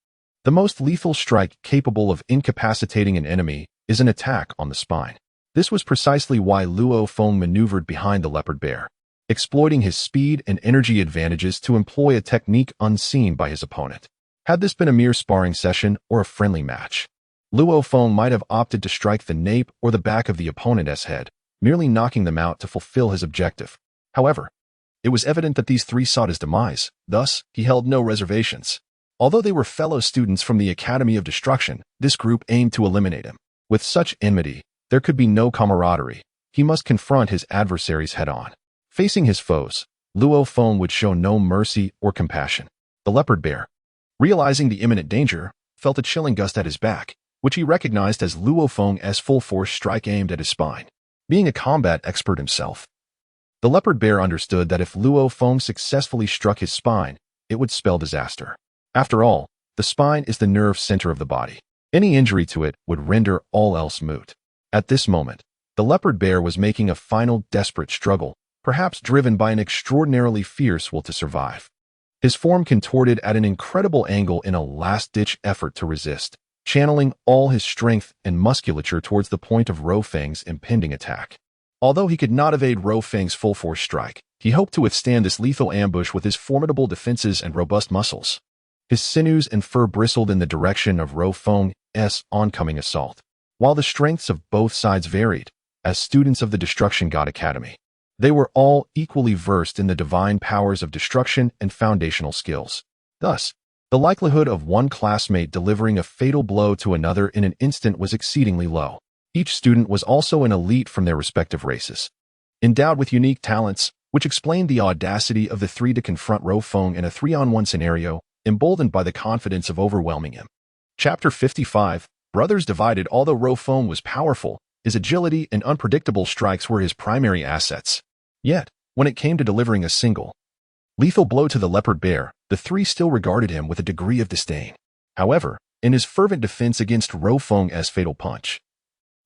[SPEAKER 1] the most lethal strike capable of incapacitating an enemy is an attack on the spine. This was precisely why Luo Feng maneuvered behind the leopard bear, exploiting his speed and energy advantages to employ a technique unseen by his opponent. Had this been a mere sparring session or a friendly match, Luo Feng might have opted to strike the nape or the back of the opponent's head, merely knocking them out to fulfill his objective. However, it was evident that these three sought his demise, thus he held no reservations. Although they were fellow students from the Academy of Destruction, this group aimed to eliminate him. With such enmity, there could be no camaraderie. He must confront his adversaries head-on. Facing his foes, Luo Feng would show no mercy or compassion. The leopard bear, realizing the imminent danger, felt a chilling gust at his back, which he recognized as Luo Feng's full-force strike aimed at his spine. Being a combat expert himself, the leopard bear understood that if Luo Feng successfully struck his spine, it would spell disaster. After all, the spine is the nerve center of the body. Any injury to it would render all else moot. At this moment, the leopard bear was making a final desperate struggle, perhaps driven by an extraordinarily fierce will to survive. His form contorted at an incredible angle in a last-ditch effort to resist, channeling all his strength and musculature towards the point of Luo Feng's impending attack. Although he could not evade Luo Feng's full-force strike, he hoped to withstand this lethal ambush with his formidable defenses and robust muscles. His sinews and fur bristled in the direction of Luo Feng's oncoming assault. While the strengths of both sides varied, as students of the Destruction.To Academy, they were all equally versed in the divine powers of destruction and foundational skills. Thus, the likelihood of one classmate delivering a fatal blow to another in an instant was exceedingly low. Each student was also an elite from their respective races, endowed with unique talents, which explained the audacity of the three to confront Luo Feng in a 3-on-1 scenario, emboldened by the confidence of overwhelming him. Chapter 55, Brothers Divided. Although Luo Feng was powerful, his agility and unpredictable strikes were his primary assets. Yet, when it came to delivering a single, lethal blow to the leopard bear, the three still regarded him with a degree of disdain. However, in his fervent defense against Luo Feng's fatal punch,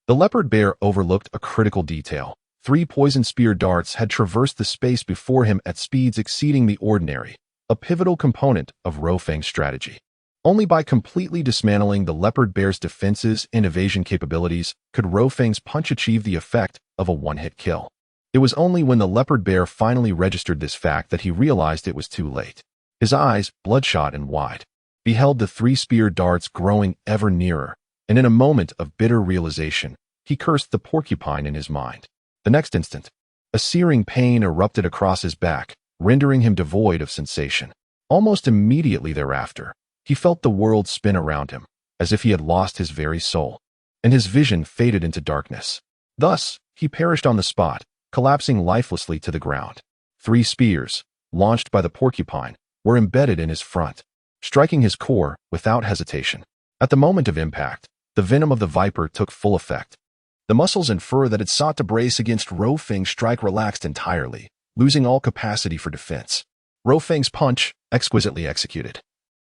[SPEAKER 1] the leopard bear overlooked a critical detail. 3 poison spear darts had traversed the space before him at speeds exceeding the ordinary, a pivotal component of Luo Feng's strategy. Only by completely dismantling the leopard bear's defenses and evasion capabilities could Luo Feng's punch achieve the effect of a one-hit kill. It was only when the leopard bear finally registered this fact that he realized it was too late. His eyes, bloodshot and wide, beheld the 3 spear darts growing ever nearer, and in a moment of bitter realization, he cursed the porcupine in his mind. The next instant, a searing pain erupted across his back, rendering him devoid of sensation. Almost immediately thereafter, he felt the world spin around him, as if he had lost his very soul, and his vision faded into darkness. Thus, he perished on the spot, collapsing lifelessly to the ground. 3 spears, launched by the porcupine, were embedded in his front, striking his core without hesitation. At the moment of impact, the venom of the viper took full effect. The muscles and fur that had sought to brace against Luo Feng's strike relaxed entirely, losing all capacity for defense. Luo Feng's punch, exquisitely executed,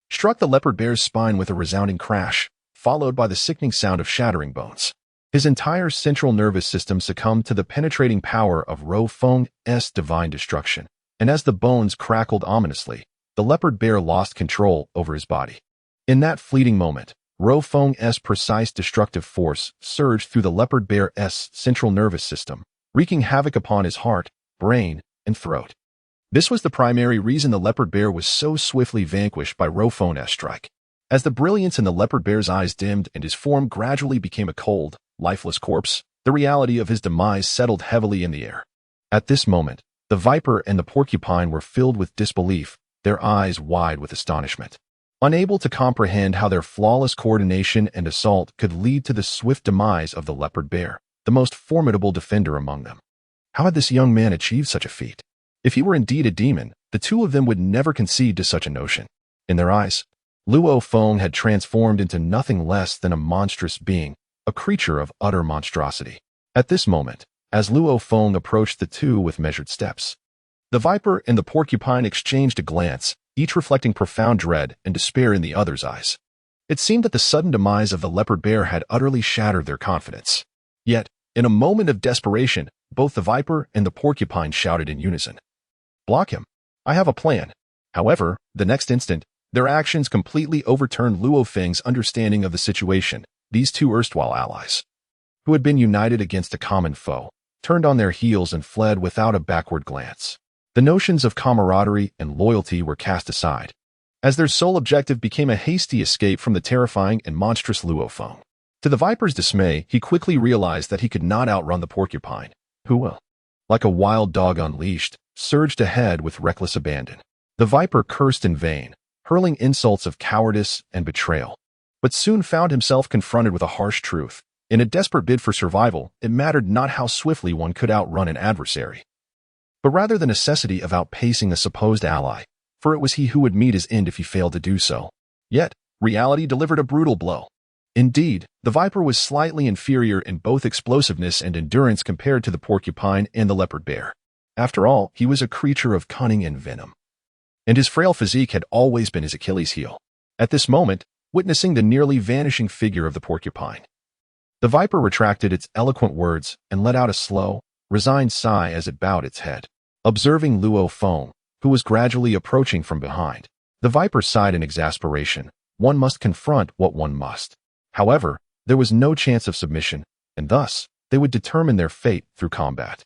[SPEAKER 1] struck the leopard bear's spine with a resounding crash, followed by the sickening sound of shattering bones. His entire central nervous system succumbed to the penetrating power of Luo Feng's divine destruction, and as the bones crackled ominously, the leopard bear lost control over his body. In that fleeting moment, Luo Feng's precise destructive force surged through the leopard bear's central nervous system, wreaking havoc upon his heart, brain, and throat. This was the primary reason the leopard bear was so swiftly vanquished by Luo Feng's strike. As the brilliance in the leopard bear's eyes dimmed and his form gradually became a cold, lifeless corpse, the reality of his demise settled heavily in the air. At this moment, the viper and the porcupine were filled with disbelief, their eyes wide with astonishment, unable to comprehend how their flawless coordination and assault could lead to the swift demise of the leopard bear, the most formidable defender among them. How had this young man achieved such a feat? If he were indeed a demon, the two of them would never concede to such a notion. In their eyes, Luo Feng had transformed into nothing less than a monstrous being, a creature of utter monstrosity. At this moment, as Luo Feng approached the two with measured steps, the viper and the porcupine exchanged a glance, each reflecting profound dread and despair in the other's eyes. It seemed that the sudden demise of the leopard bear had utterly shattered their confidence. Yet, in a moment of desperation, both the viper and the porcupine shouted in unison, "Block him. I have a plan." However, the next instant, their actions completely overturned Luo Feng's understanding of the situation. These two erstwhile allies, who had been united against a common foe, turned on their heels and fled without a backward glance. The notions of camaraderie and loyalty were cast aside, as their sole objective became a hasty escape from the terrifying and monstrous Luo Feng. To the viper's dismay, he quickly realized that he could not outrun the porcupine, who, like a wild dog unleashed, surged ahead with reckless abandon. The viper cursed in vain, hurling insults of cowardice and betrayal, but soon found himself confronted with a harsh truth. In a desperate bid for survival, it mattered not how swiftly one could outrun an adversary, but rather the necessity of outpacing a supposed ally, for it was he who would meet his end if he failed to do so. Yet, reality delivered a brutal blow. Indeed, the viper was slightly inferior in both explosiveness and endurance compared to the porcupine and the leopard bear. After all, he was a creature of cunning and venom, and his frail physique had always been his Achilles heel. At this moment, witnessing the nearly vanishing figure of the porcupine, the viper retracted its eloquent words and let out a slow, resigned sigh as it bowed its head. Observing Luo Feng, who was gradually approaching from behind, the viper sighed in exasperation. One must confront what one must. However, there was no chance of submission, and thus, they would determine their fate through combat.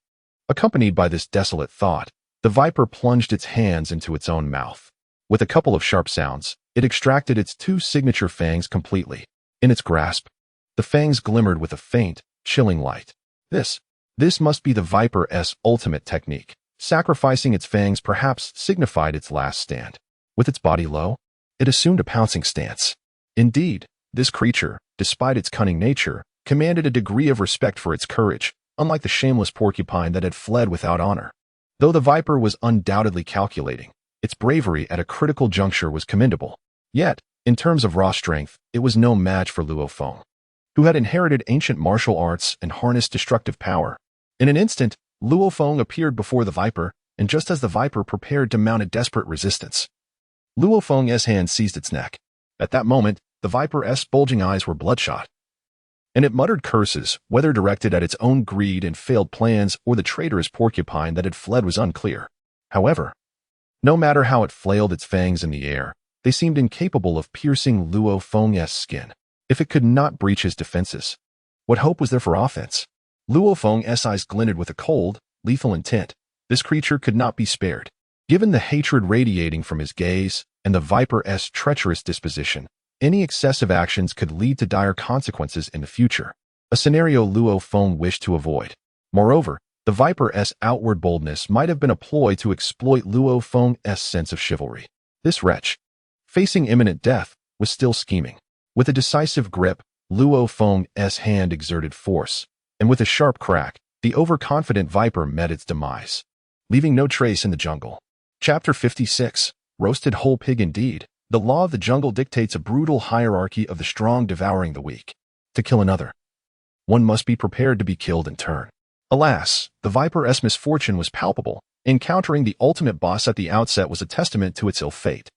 [SPEAKER 1] Accompanied by this desolate thought, the viper plunged its hands into its own mouth. With a couple of sharp sounds, it extracted its two signature fangs completely. In its grasp, the fangs glimmered with a faint, chilling light. This must be the viper's ultimate technique. Sacrificing its fangs perhaps signified its last stand. With its body low, it assumed a pouncing stance. Indeed, this creature, despite its cunning nature, commanded a degree of respect for its courage, unlike the shameless porcupine that had fled without honor. Though the viper was undoubtedly calculating, its bravery at a critical juncture was commendable. Yet, in terms of raw strength, it was no match for Luo Feng, who had inherited ancient martial arts and harnessed destructive power. In an instant, Luo Feng appeared before the viper, and just as the viper prepared to mount a desperate resistance, Luo Feng's hand seized its neck. At that moment, the viper's bulging eyes were bloodshot, and it muttered curses, whether directed at its own greed and failed plans or the traitorous porcupine that had fled was unclear. However, no matter how it flailed its fangs in the air, they seemed incapable of piercing Luo Feng's skin. If it could not breach his defenses, what hope was there for offense? Luo Feng's eyes glinted with a cold, lethal intent. This creature could not be spared. Given the hatred radiating from his gaze and the viper's treacherous disposition, any excessive actions could lead to dire consequences in the future, a scenario Luo Feng wished to avoid. Moreover, the viper's outward boldness might have been a ploy to exploit Luo Feng's sense of chivalry. This wretch, facing imminent death, was still scheming. With a decisive grip, Luo Feng's hand exerted force, and with a sharp crack, the overconfident viper met its demise, leaving no trace in the jungle. Chapter 56. Roasted whole pig indeed. The law of the jungle dictates a brutal hierarchy of the strong devouring the weak. To kill another, one must be prepared to be killed in turn. Alas, the viper's misfortune was palpable. Encountering the ultimate boss at the outset was a testament to its ill fate.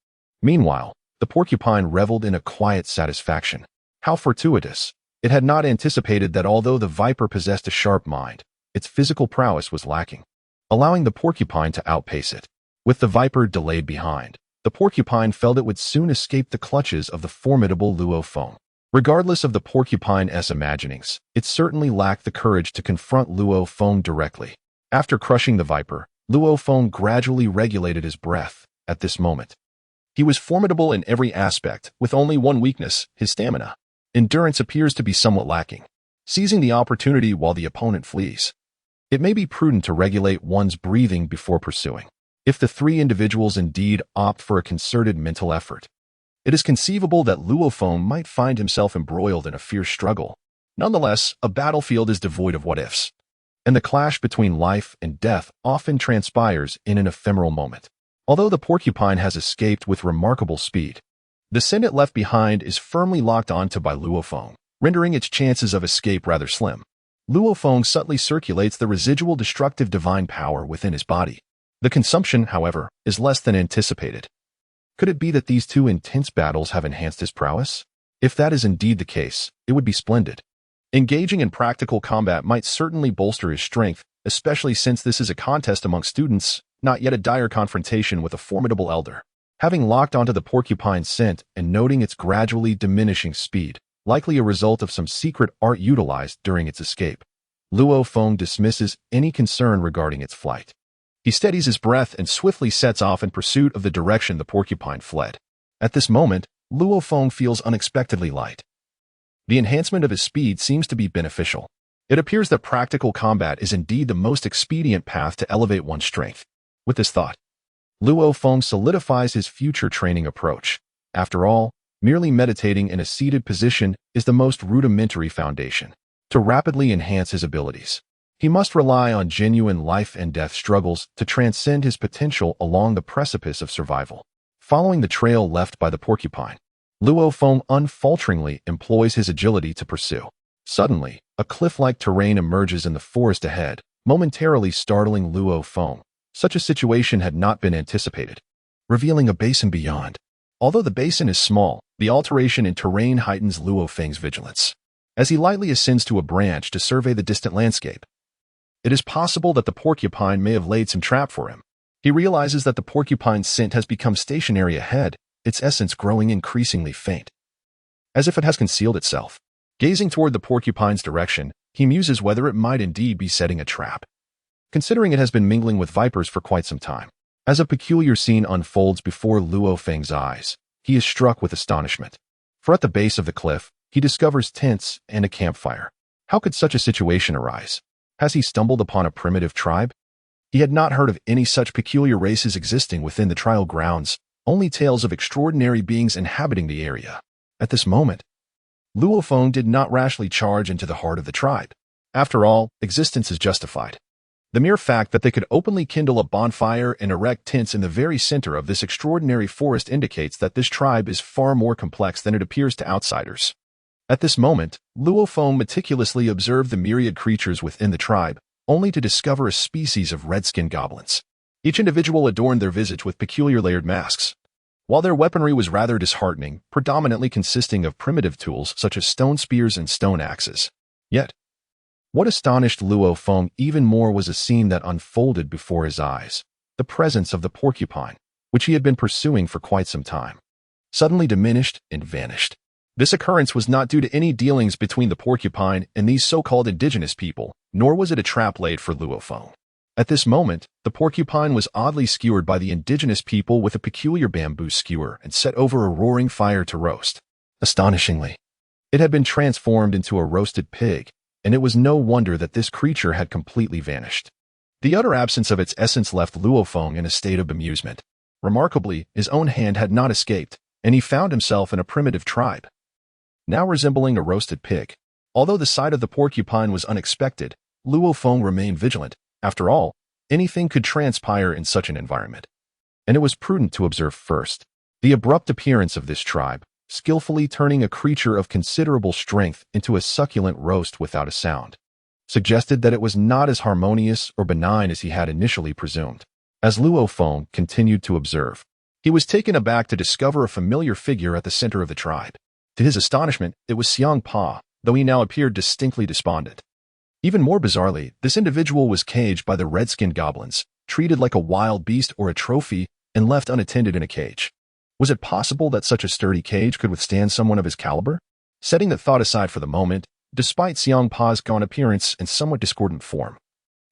[SPEAKER 1] Meanwhile, the porcupine reveled in a quiet satisfaction. How fortuitous! It had not anticipated that although the viper possessed a sharp mind, its physical prowess was lacking, allowing the porcupine to outpace it. With the viper delayed behind, the porcupine felt it would soon escape the clutches of the formidable Luo Feng. Regardless of the porcupine's imaginings, it certainly lacked the courage to confront Luo Feng directly. After crushing the viper, Luo Feng gradually regulated his breath. At this moment, he was formidable in every aspect, with only one weakness, his stamina. Endurance appears to be somewhat lacking. Seizing the opportunity while the opponent flees, it may be prudent to regulate one's breathing before pursuing. If the three individuals indeed opt for a concerted mental effort, it is conceivable that Luo Feng might find himself embroiled in a fierce struggle. Nonetheless, a battlefield is devoid of what-ifs. and the clash between life and death often transpires in an ephemeral moment. Although the porcupine has escaped with remarkable speed, the scent it left behind is firmly locked onto by Luo Feng, rendering its chances of escape rather slim. Luo Feng subtly circulates the residual destructive divine power within his body. The consumption, however, is less than anticipated. Could it be that these two intense battles have enhanced his prowess? If that is indeed the case, it would be splendid. Engaging in practical combat might certainly bolster his strength, especially since this is a contest among students, not yet a dire confrontation with a formidable elder. Having locked onto the porcupine's scent and noting its gradually diminishing speed, likely a result of some secret art utilized during its escape, Luo Feng dismisses any concern regarding its flight. He steadies his breath and swiftly sets off in pursuit of the direction the porcupine fled. At this moment, Luo Feng feels unexpectedly light. The enhancement of his speed seems to be beneficial. It appears that practical combat is indeed the most expedient path to elevate one's strength. With this thought, Luo Feng solidifies his future training approach. After all, merely meditating in a seated position is the most rudimentary foundation. To rapidly enhance his abilities, he must rely on genuine life and death struggles to transcend his potential along the precipice of survival. Following the trail left by the porcupine, Luo Feng unfalteringly employs his agility to pursue. Suddenly, a cliff-like terrain emerges in the forest ahead, momentarily startling Luo Feng. Such a situation had not been anticipated, revealing a basin beyond. Although the basin is small, the alteration in terrain heightens Luo Feng's vigilance. As he lightly ascends to a branch to survey the distant landscape, it is possible that the porcupine may have laid some trap for him. He realizes that the porcupine's scent has become stationary ahead, its essence growing increasingly faint, as if it has concealed itself. Gazing toward the porcupine's direction, he muses whether it might indeed be setting a trap, considering it has been mingling with vipers for quite some time. As a peculiar scene unfolds before Luo Feng's eyes, he is struck with astonishment. For at the base of the cliff, he discovers tents and a campfire. How could such a situation arise? Has he stumbled upon a primitive tribe? He had not heard of any such peculiar races existing within the trial grounds, only tales of extraordinary beings inhabiting the area. At this moment, Luo Feng did not rashly charge into the heart of the tribe. After all, existence is justified. The mere fact that they could openly kindle a bonfire and erect tents in the very center of this extraordinary forest indicates that this tribe is far more complex than it appears to outsiders. At this moment, Luo Feng meticulously observed the myriad creatures within the tribe, only to discover a species of red-skinned goblins. Each individual adorned their visage with peculiar layered masks, while their weaponry was rather disheartening, predominantly consisting of primitive tools such as stone spears and stone axes. Yet, what astonished Luo Feng even more was a scene that unfolded before his eyes. The presence of the porcupine, which he had been pursuing for quite some time, suddenly diminished and vanished. This occurrence was not due to any dealings between the porcupine and these so-called indigenous people, nor was it a trap laid for Luo Feng. At this moment, the porcupine was oddly skewered by the indigenous people with a peculiar bamboo skewer and set over a roaring fire to roast. Astonishingly, it had been transformed into a roasted pig, and it was no wonder that this creature had completely vanished. The utter absence of its essence left Luo Feng in a state of bemusement. Remarkably, his own hand had not escaped, and he found himself in a primitive tribe, now resembling a roasted pig. Although the sight of the porcupine was unexpected, Luo Feng remained vigilant. After all, anything could transpire in such an environment, and it was prudent to observe first the abrupt appearance of this tribe, skillfully turning a creature of considerable strength into a succulent roast without a sound, suggested that it was not as harmonious or benign as he had initially presumed. As Luo Feng continued to observe, he was taken aback to discover a familiar figure at the center of the tribe. To his astonishment, it was Hmph, though he now appeared distinctly despondent. Even more bizarrely, this individual was caged by the red-skinned goblins, treated like a wild beast or a trophy, and left unattended in a cage. Was it possible that such a sturdy cage could withstand someone of his caliber? Setting that thought aside for the moment, despite Hmph's gaunt appearance and somewhat discordant form,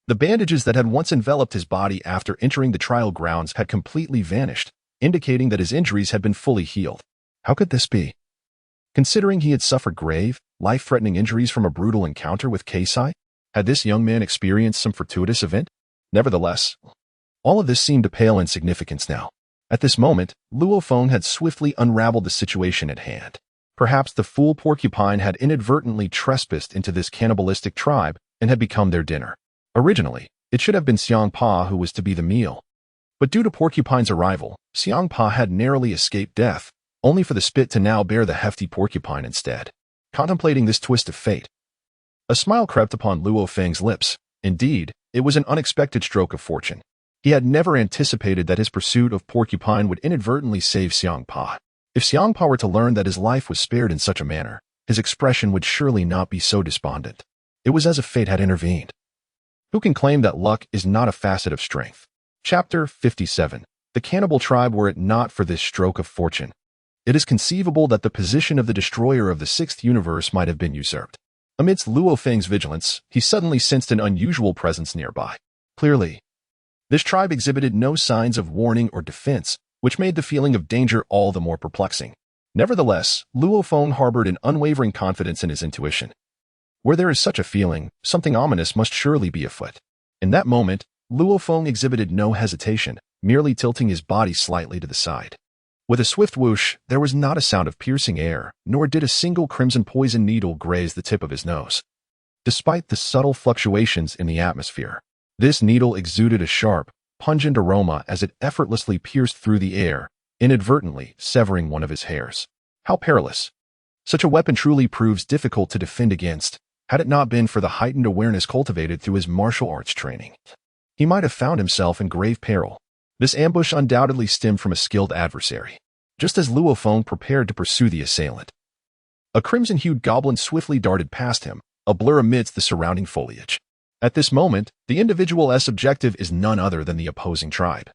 [SPEAKER 1] the bandages that had once enveloped his body after entering the trial grounds had completely vanished, indicating that his injuries had been fully healed. How could this be? Considering he had suffered grave, life-threatening injuries from a brutal encounter with Kaisai, had this young man experienced some fortuitous event? Nevertheless, all of this seemed to pale in significance now. At this moment, Luo Feng had swiftly unraveled the situation at hand. Perhaps the fool porcupine had inadvertently trespassed into this cannibalistic tribe and had become their dinner. Originally, it should have been Hmph who was to be the meal. But due to Porcupine's arrival, Hmph had narrowly escaped death, only for the spit to now bear the hefty Porcupine instead. Contemplating this twist of fate, a smile crept upon Luo Feng's lips. Indeed, it was an unexpected stroke of fortune. He had never anticipated that his pursuit of Porcupine would inadvertently save Hmph. If Hmph were to learn that his life was spared in such a manner, his expression would surely not be so despondent. It was as if fate had intervened. Who can claim that luck is not a facet of strength? Chapter 57. The cannibal tribe were it not for this stroke of fortune. It is conceivable that the position of the destroyer of the sixth universe might have been usurped. Amidst Luo Feng's vigilance, he suddenly sensed an unusual presence nearby. Clearly, this tribe exhibited no signs of warning or defense, which made the feeling of danger all the more perplexing. Nevertheless, Luo Feng harbored an unwavering confidence in his intuition. Where there is such a feeling, something ominous must surely be afoot. In that moment, Luo Feng exhibited no hesitation, merely tilting his body slightly to the side. With a swift whoosh, there was not a sound of piercing air, nor did a single crimson poison needle graze the tip of his nose. Despite the subtle fluctuations in the atmosphere, this needle exuded a sharp, pungent aroma as it effortlessly pierced through the air, inadvertently severing one of his hairs. How perilous! Such a weapon truly proves difficult to defend against, had it not been for the heightened awareness cultivated through his martial arts training. He might have found himself in grave peril. This ambush undoubtedly stemmed from a skilled adversary. Just as Luo Feng prepared to pursue the assailant, a crimson-hued goblin swiftly darted past him, a blur amidst the surrounding foliage. At this moment, the individual's objective is none other than the opposing tribe.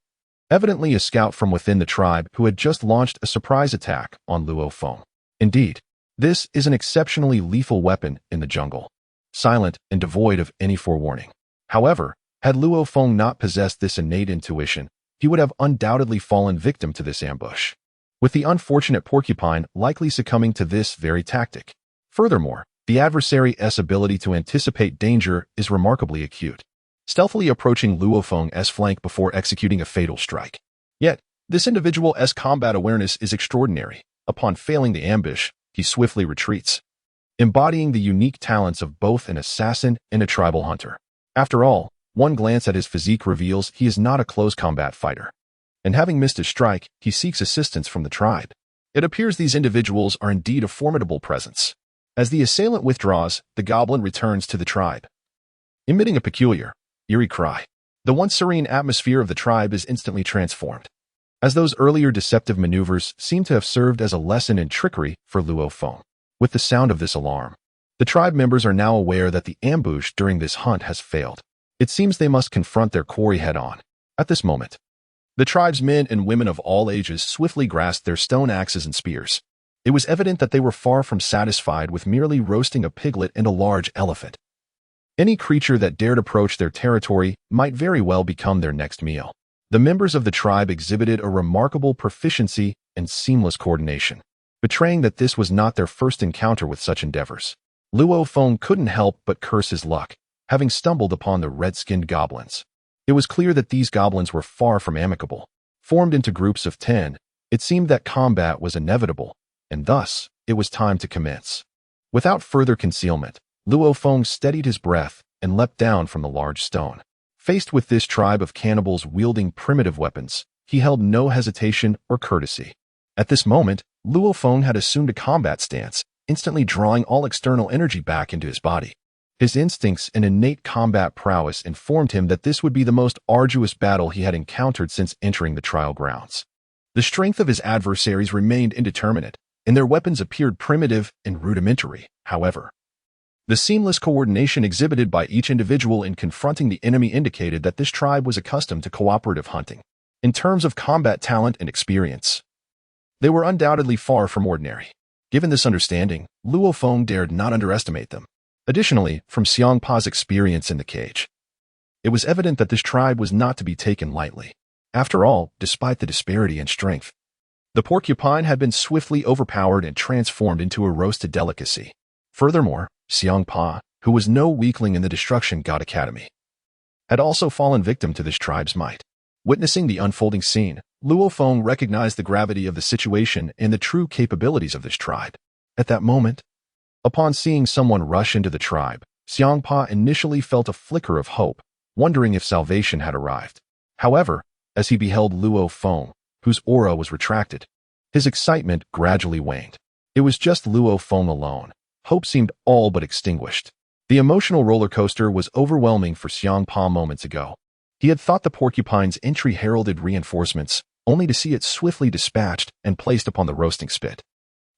[SPEAKER 1] Evidently a scout from within the tribe who had just launched a surprise attack on Luo Feng. Indeed, this is an exceptionally lethal weapon in the jungle, silent and devoid of any forewarning. However, had Luo Feng not possessed this innate intuition, he would have undoubtedly fallen victim to this ambush, with the unfortunate Porcupine likely succumbing to this very tactic. Furthermore, the adversary's ability to anticipate danger is remarkably acute, stealthily approaching Luo Feng's flank before executing a fatal strike. Yet, this individual's combat awareness is extraordinary. Upon failing the ambush, he swiftly retreats, embodying the unique talents of both an assassin and a tribal hunter. After all, one glance at his physique reveals he is not a close combat fighter. And having missed his strike, he seeks assistance from the tribe. It appears these individuals are indeed a formidable presence. As the assailant withdraws, the goblin returns to the tribe, emitting a peculiar, eerie cry. The once serene atmosphere of the tribe is instantly transformed, as those earlier deceptive maneuvers seem to have served as a lesson in trickery for Luo Feng. With the sound of this alarm, the tribe members are now aware that the ambush during this hunt has failed. It seems they must confront their quarry head-on. At this moment, the tribe's men and women of all ages swiftly grasped their stone axes and spears. It was evident that they were far from satisfied with merely roasting a piglet and a large elephant. Any creature that dared approach their territory might very well become their next meal. The members of the tribe exhibited a remarkable proficiency and seamless coordination, betraying that this was not their first encounter with such endeavors. Luo Feng couldn't help but curse his luck, having stumbled upon the red-skinned goblins. It was clear that these goblins were far from amicable. Formed into groups of 10, it seemed that combat was inevitable, and thus, it was time to commence. Without further concealment, Luo Feng steadied his breath and leapt down from the large stone. Faced with this tribe of cannibals wielding primitive weapons, he held no hesitation or courtesy. At this moment, Luo Feng had assumed a combat stance, instantly drawing all external energy back into his body. His instincts and innate combat prowess informed him that this would be the most arduous battle he had encountered since entering the trial grounds. The strength of his adversaries remained indeterminate, and their weapons appeared primitive and rudimentary. However, the seamless coordination exhibited by each individual in confronting the enemy indicated that this tribe was accustomed to cooperative hunting. In terms of combat talent and experience, they were undoubtedly far from ordinary. Given this understanding, Luo Feng dared not underestimate them. Additionally, from Hmph's experience in the cage, it was evident that this tribe was not to be taken lightly. After all, despite the disparity in strength, the porcupine had been swiftly overpowered and transformed into a roasted delicacy. Furthermore, Hmph, who was no weakling in the Destruction.To Academy, had also fallen victim to this tribe's might. Witnessing the unfolding scene, Luo Feng recognized the gravity of the situation and the true capabilities of this tribe. At that moment, upon seeing someone rush into the tribe, Hmph initially felt a flicker of hope, wondering if salvation had arrived. However, as he beheld Luo Feng, whose aura was retracted, his excitement gradually waned. It was just Luo Feng alone. Hope seemed all but extinguished. The emotional roller coaster was overwhelming for Hmph moments ago. He had thought the porcupine's entry heralded reinforcements, only to see it swiftly dispatched and placed upon the roasting spit.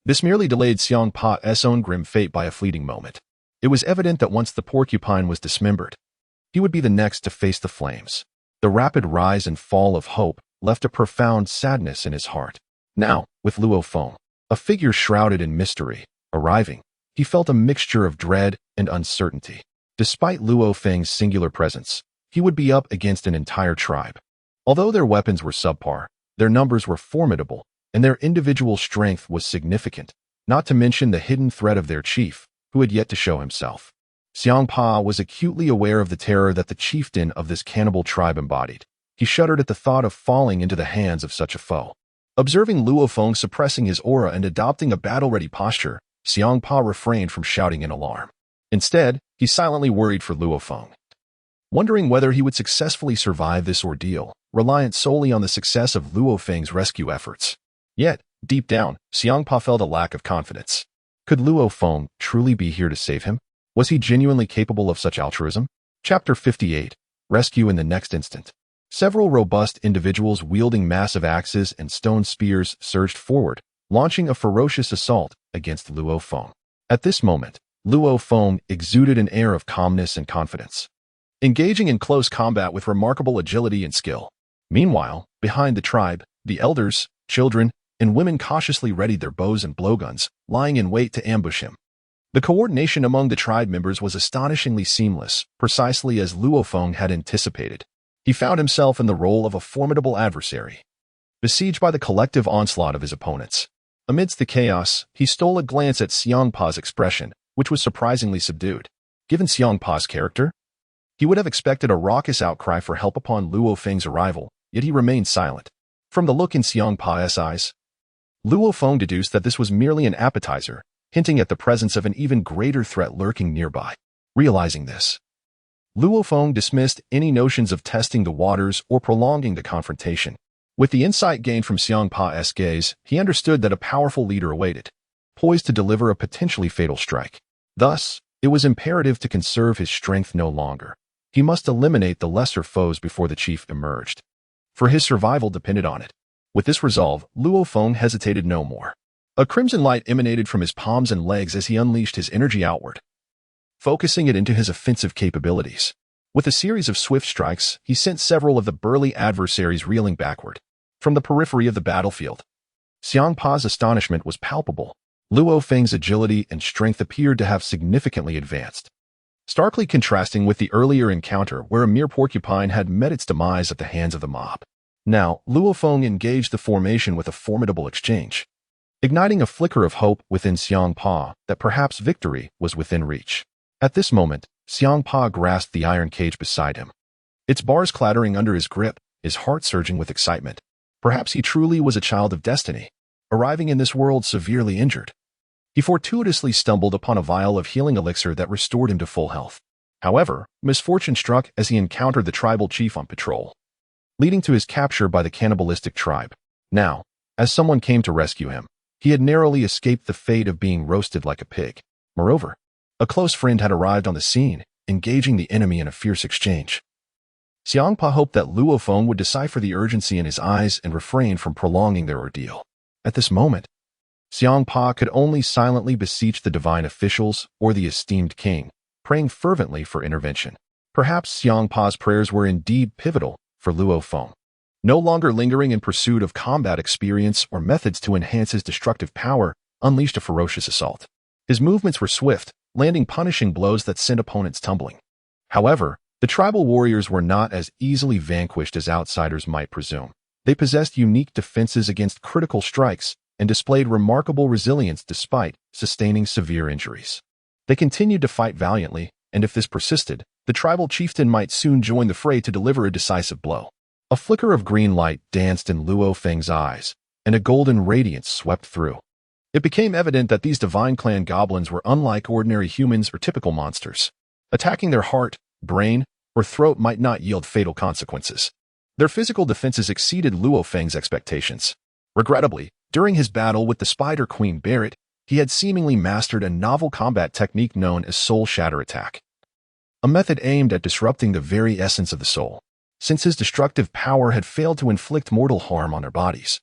[SPEAKER 1] This merely delayed Hmph's own grim fate by a fleeting moment. It was evident that once the porcupine was dismembered, he would be the next to face the flames. The rapid rise and fall of hope left a profound sadness in his heart. Now, with Luo Feng, a figure shrouded in mystery, arriving, he felt a mixture of dread and uncertainty. Despite Luo Feng's singular presence, he would be up against an entire tribe. Although their weapons were subpar, their numbers were formidable, and their individual strength was significant, not to mention the hidden threat of their chief, who had yet to show himself. Hmph was acutely aware of the terror that the chieftain of this cannibal tribe embodied. He shuddered at the thought of falling into the hands of such a foe. Observing Luo Feng suppressing his aura and adopting a battle-ready posture, Hmph refrained from shouting in alarm. Instead, he silently worried for Luo Feng, wondering whether he would successfully survive this ordeal, reliant solely on the success of Luo Feng's rescue efforts. Yet, deep down, Hmph felt a lack of confidence. Could Luo Feng truly be here to save him? Was he genuinely capable of such altruism? Chapter 58. Rescue in the next instant. Several robust individuals wielding massive axes and stone spears surged forward, launching a ferocious assault against Luo Feng. At this moment, Luo Feng exuded an air of calmness and confidence, engaging in close combat with remarkable agility and skill. Meanwhile, behind the tribe, the elders, children, and women cautiously readied their bows and blowguns, lying in wait to ambush him. The coordination among the tribe members was astonishingly seamless, precisely as Luo Feng had anticipated. He found himself in the role of a formidable adversary, besieged by the collective onslaught of his opponents. Amidst the chaos, he stole a glance at Hmph's expression, which was surprisingly subdued. Given Hmph's character, he would have expected a raucous outcry for help upon Luo Feng's arrival, yet he remained silent. From the look in Hmph's eyes, Luo Feng deduced that this was merely an appetizer, hinting at the presence of an even greater threat lurking nearby. Realizing this, Luo Feng dismissed any notions of testing the waters or prolonging the confrontation. With the insight gained from Hmph's gaze, he understood that a powerful leader awaited, poised to deliver a potentially fatal strike. Thus, it was imperative to conserve his strength no longer. He must eliminate the lesser foes before the chief emerged, for his survival depended on it. With this resolve, Luo Feng hesitated no more. A crimson light emanated from his palms and legs as he unleashed his energy outward, focusing it into his offensive capabilities. With a series of swift strikes, he sent several of the burly adversaries reeling backward. From the periphery of the battlefield, Hmph's astonishment was palpable. Luo Feng's agility and strength appeared to have significantly advanced, starkly contrasting with the earlier encounter where a mere porcupine had met its demise at the hands of the mob. Now, Luo Feng engaged the formation with a formidable exchange, igniting a flicker of hope within Hmph that perhaps victory was within reach. At this moment, Hmph grasped the iron cage beside him, its bars clattering under his grip, his heart surging with excitement. Perhaps he truly was a child of destiny, arriving in this world severely injured. He fortuitously stumbled upon a vial of healing elixir that restored him to full health. However, misfortune struck as he encountered the tribal chief on patrol, leading to his capture by the cannibalistic tribe. Now, as someone came to rescue him, he had narrowly escaped the fate of being roasted like a pig. Moreover, a close friend had arrived on the scene, engaging the enemy in a fierce exchange. Hmph hoped that Luo Feng would decipher the urgency in his eyes and refrain from prolonging their ordeal. At this moment, Hmph could only silently beseech the divine officials or the esteemed king, praying fervently for intervention. Perhaps Hmph's prayers were indeed pivotal for Luo Feng. No longer lingering in pursuit of combat experience or methods to enhance his destructive power, unleashed a ferocious assault. His movements were swift, landing punishing blows that sent opponents tumbling. However, the tribal warriors were not as easily vanquished as outsiders might presume. They possessed unique defenses against critical strikes and displayed remarkable resilience despite sustaining severe injuries. They continued to fight valiantly, and if this persisted, the tribal chieftain might soon join the fray to deliver a decisive blow. A flicker of green light danced in Luo Feng's eyes, and a golden radiance swept through. It became evident that these divine clan goblins were unlike ordinary humans or typical monsters. Attacking their heart, brain, or throat might not yield fatal consequences. Their physical defenses exceeded Luo Feng's expectations. Regrettably, during his battle with the Spider Queen Beerus, he had seemingly mastered a novel combat technique known as Soul Shatter Attack, a method aimed at disrupting the very essence of the soul. Since his destructive power had failed to inflict mortal harm on their bodies,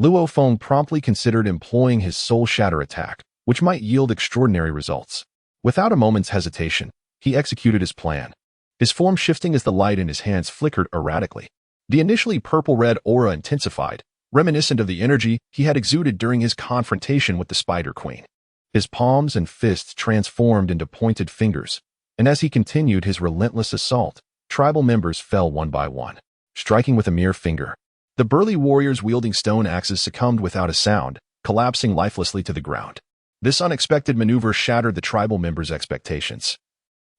[SPEAKER 1] Luo Feng promptly considered employing his Soul Shatter Attack, which might yield extraordinary results. Without a moment's hesitation, he executed his plan, his form shifting as the light in his hands flickered erratically. The initially purple-red aura intensified, reminiscent of the energy he had exuded during his confrontation with the Spider Queen. His palms and fists transformed into pointed fingers, and as he continued his relentless assault, tribal members fell one by one, striking with a mere finger. The burly warriors wielding stone axes succumbed without a sound, collapsing lifelessly to the ground. This unexpected maneuver shattered the tribal members' expectations.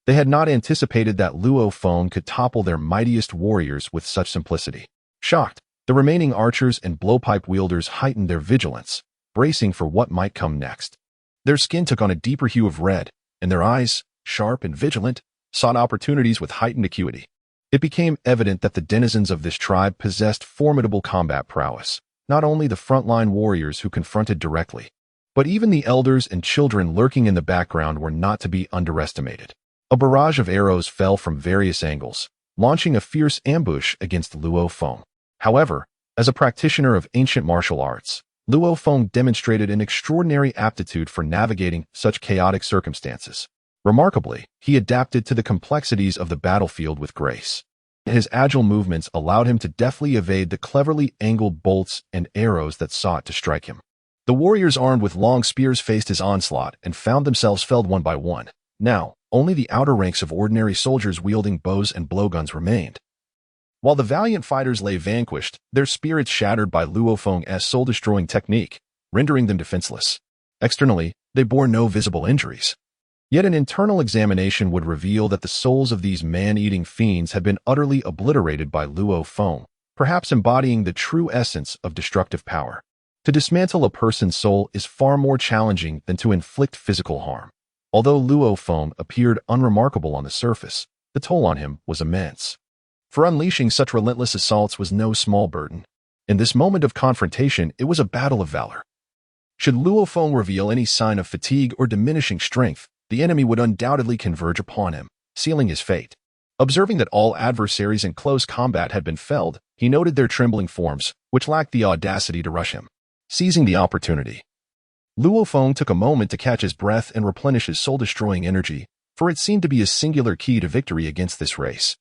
[SPEAKER 1] They had not anticipated that Luo Feng could topple their mightiest warriors with such simplicity. Shocked, the remaining archers and blowpipe wielders heightened their vigilance, bracing for what might come next. Their skin took on a deeper hue of red, and their eyes, sharp and vigilant, sought opportunities with heightened acuity. It became evident that the denizens of this tribe possessed formidable combat prowess, not only the frontline warriors who confronted directly, but even the elders and children lurking in the background were not to be underestimated. A barrage of arrows fell from various angles, launching a fierce ambush against Luo Feng. However, as a practitioner of ancient martial arts, Luo Feng demonstrated an extraordinary aptitude for navigating such chaotic circumstances. Remarkably, he adapted to the complexities of the battlefield with grace. His agile movements allowed him to deftly evade the cleverly angled bolts and arrows that sought to strike him. The warriors armed with long spears faced his onslaught and found themselves felled one by one. Now, only the outer ranks of ordinary soldiers wielding bows and blowguns remained. While the valiant fighters lay vanquished, their spirits shattered by Luo Feng's soul-destroying technique, rendering them defenseless. Externally, they bore no visible injuries. Yet an internal examination would reveal that the souls of these man-eating fiends had been utterly obliterated by Luo Feng, perhaps embodying the true essence of destructive power. To dismantle a person's soul is far more challenging than to inflict physical harm. Although Luo Feng appeared unremarkable on the surface, the toll on him was immense. For unleashing such relentless assaults was no small burden. In this moment of confrontation, it was a battle of valor. Should Luo Feng reveal any sign of fatigue or diminishing strength, the enemy would undoubtedly converge upon him, sealing his fate. Observing that all adversaries in close combat had been felled, he noted their trembling forms, which lacked the audacity to rush him. Seizing the opportunity, Luo Feng took a moment to catch his breath and replenish his soul-destroying energy, for it seemed to be a singular key to victory against this race.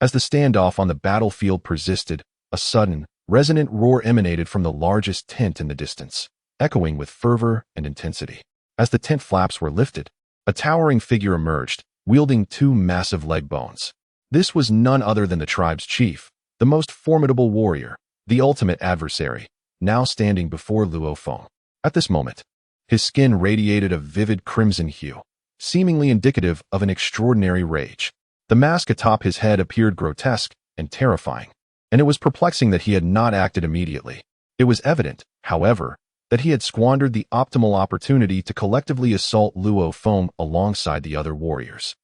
[SPEAKER 1] As the standoff on the battlefield persisted, a sudden, resonant roar emanated from the largest tent in the distance, echoing with fervor and intensity. As the tent flaps were lifted, a towering figure emerged, wielding two massive leg bones. This was none other than the tribe's chief, the most formidable warrior, the ultimate adversary, now standing before Luo Feng. At this moment, his skin radiated a vivid crimson hue, seemingly indicative of an extraordinary rage. The mask atop his head appeared grotesque and terrifying, and it was perplexing that he had not acted immediately. It was evident, however, that he had squandered the optimal opportunity to collectively assault Luo Feng alongside the other warriors.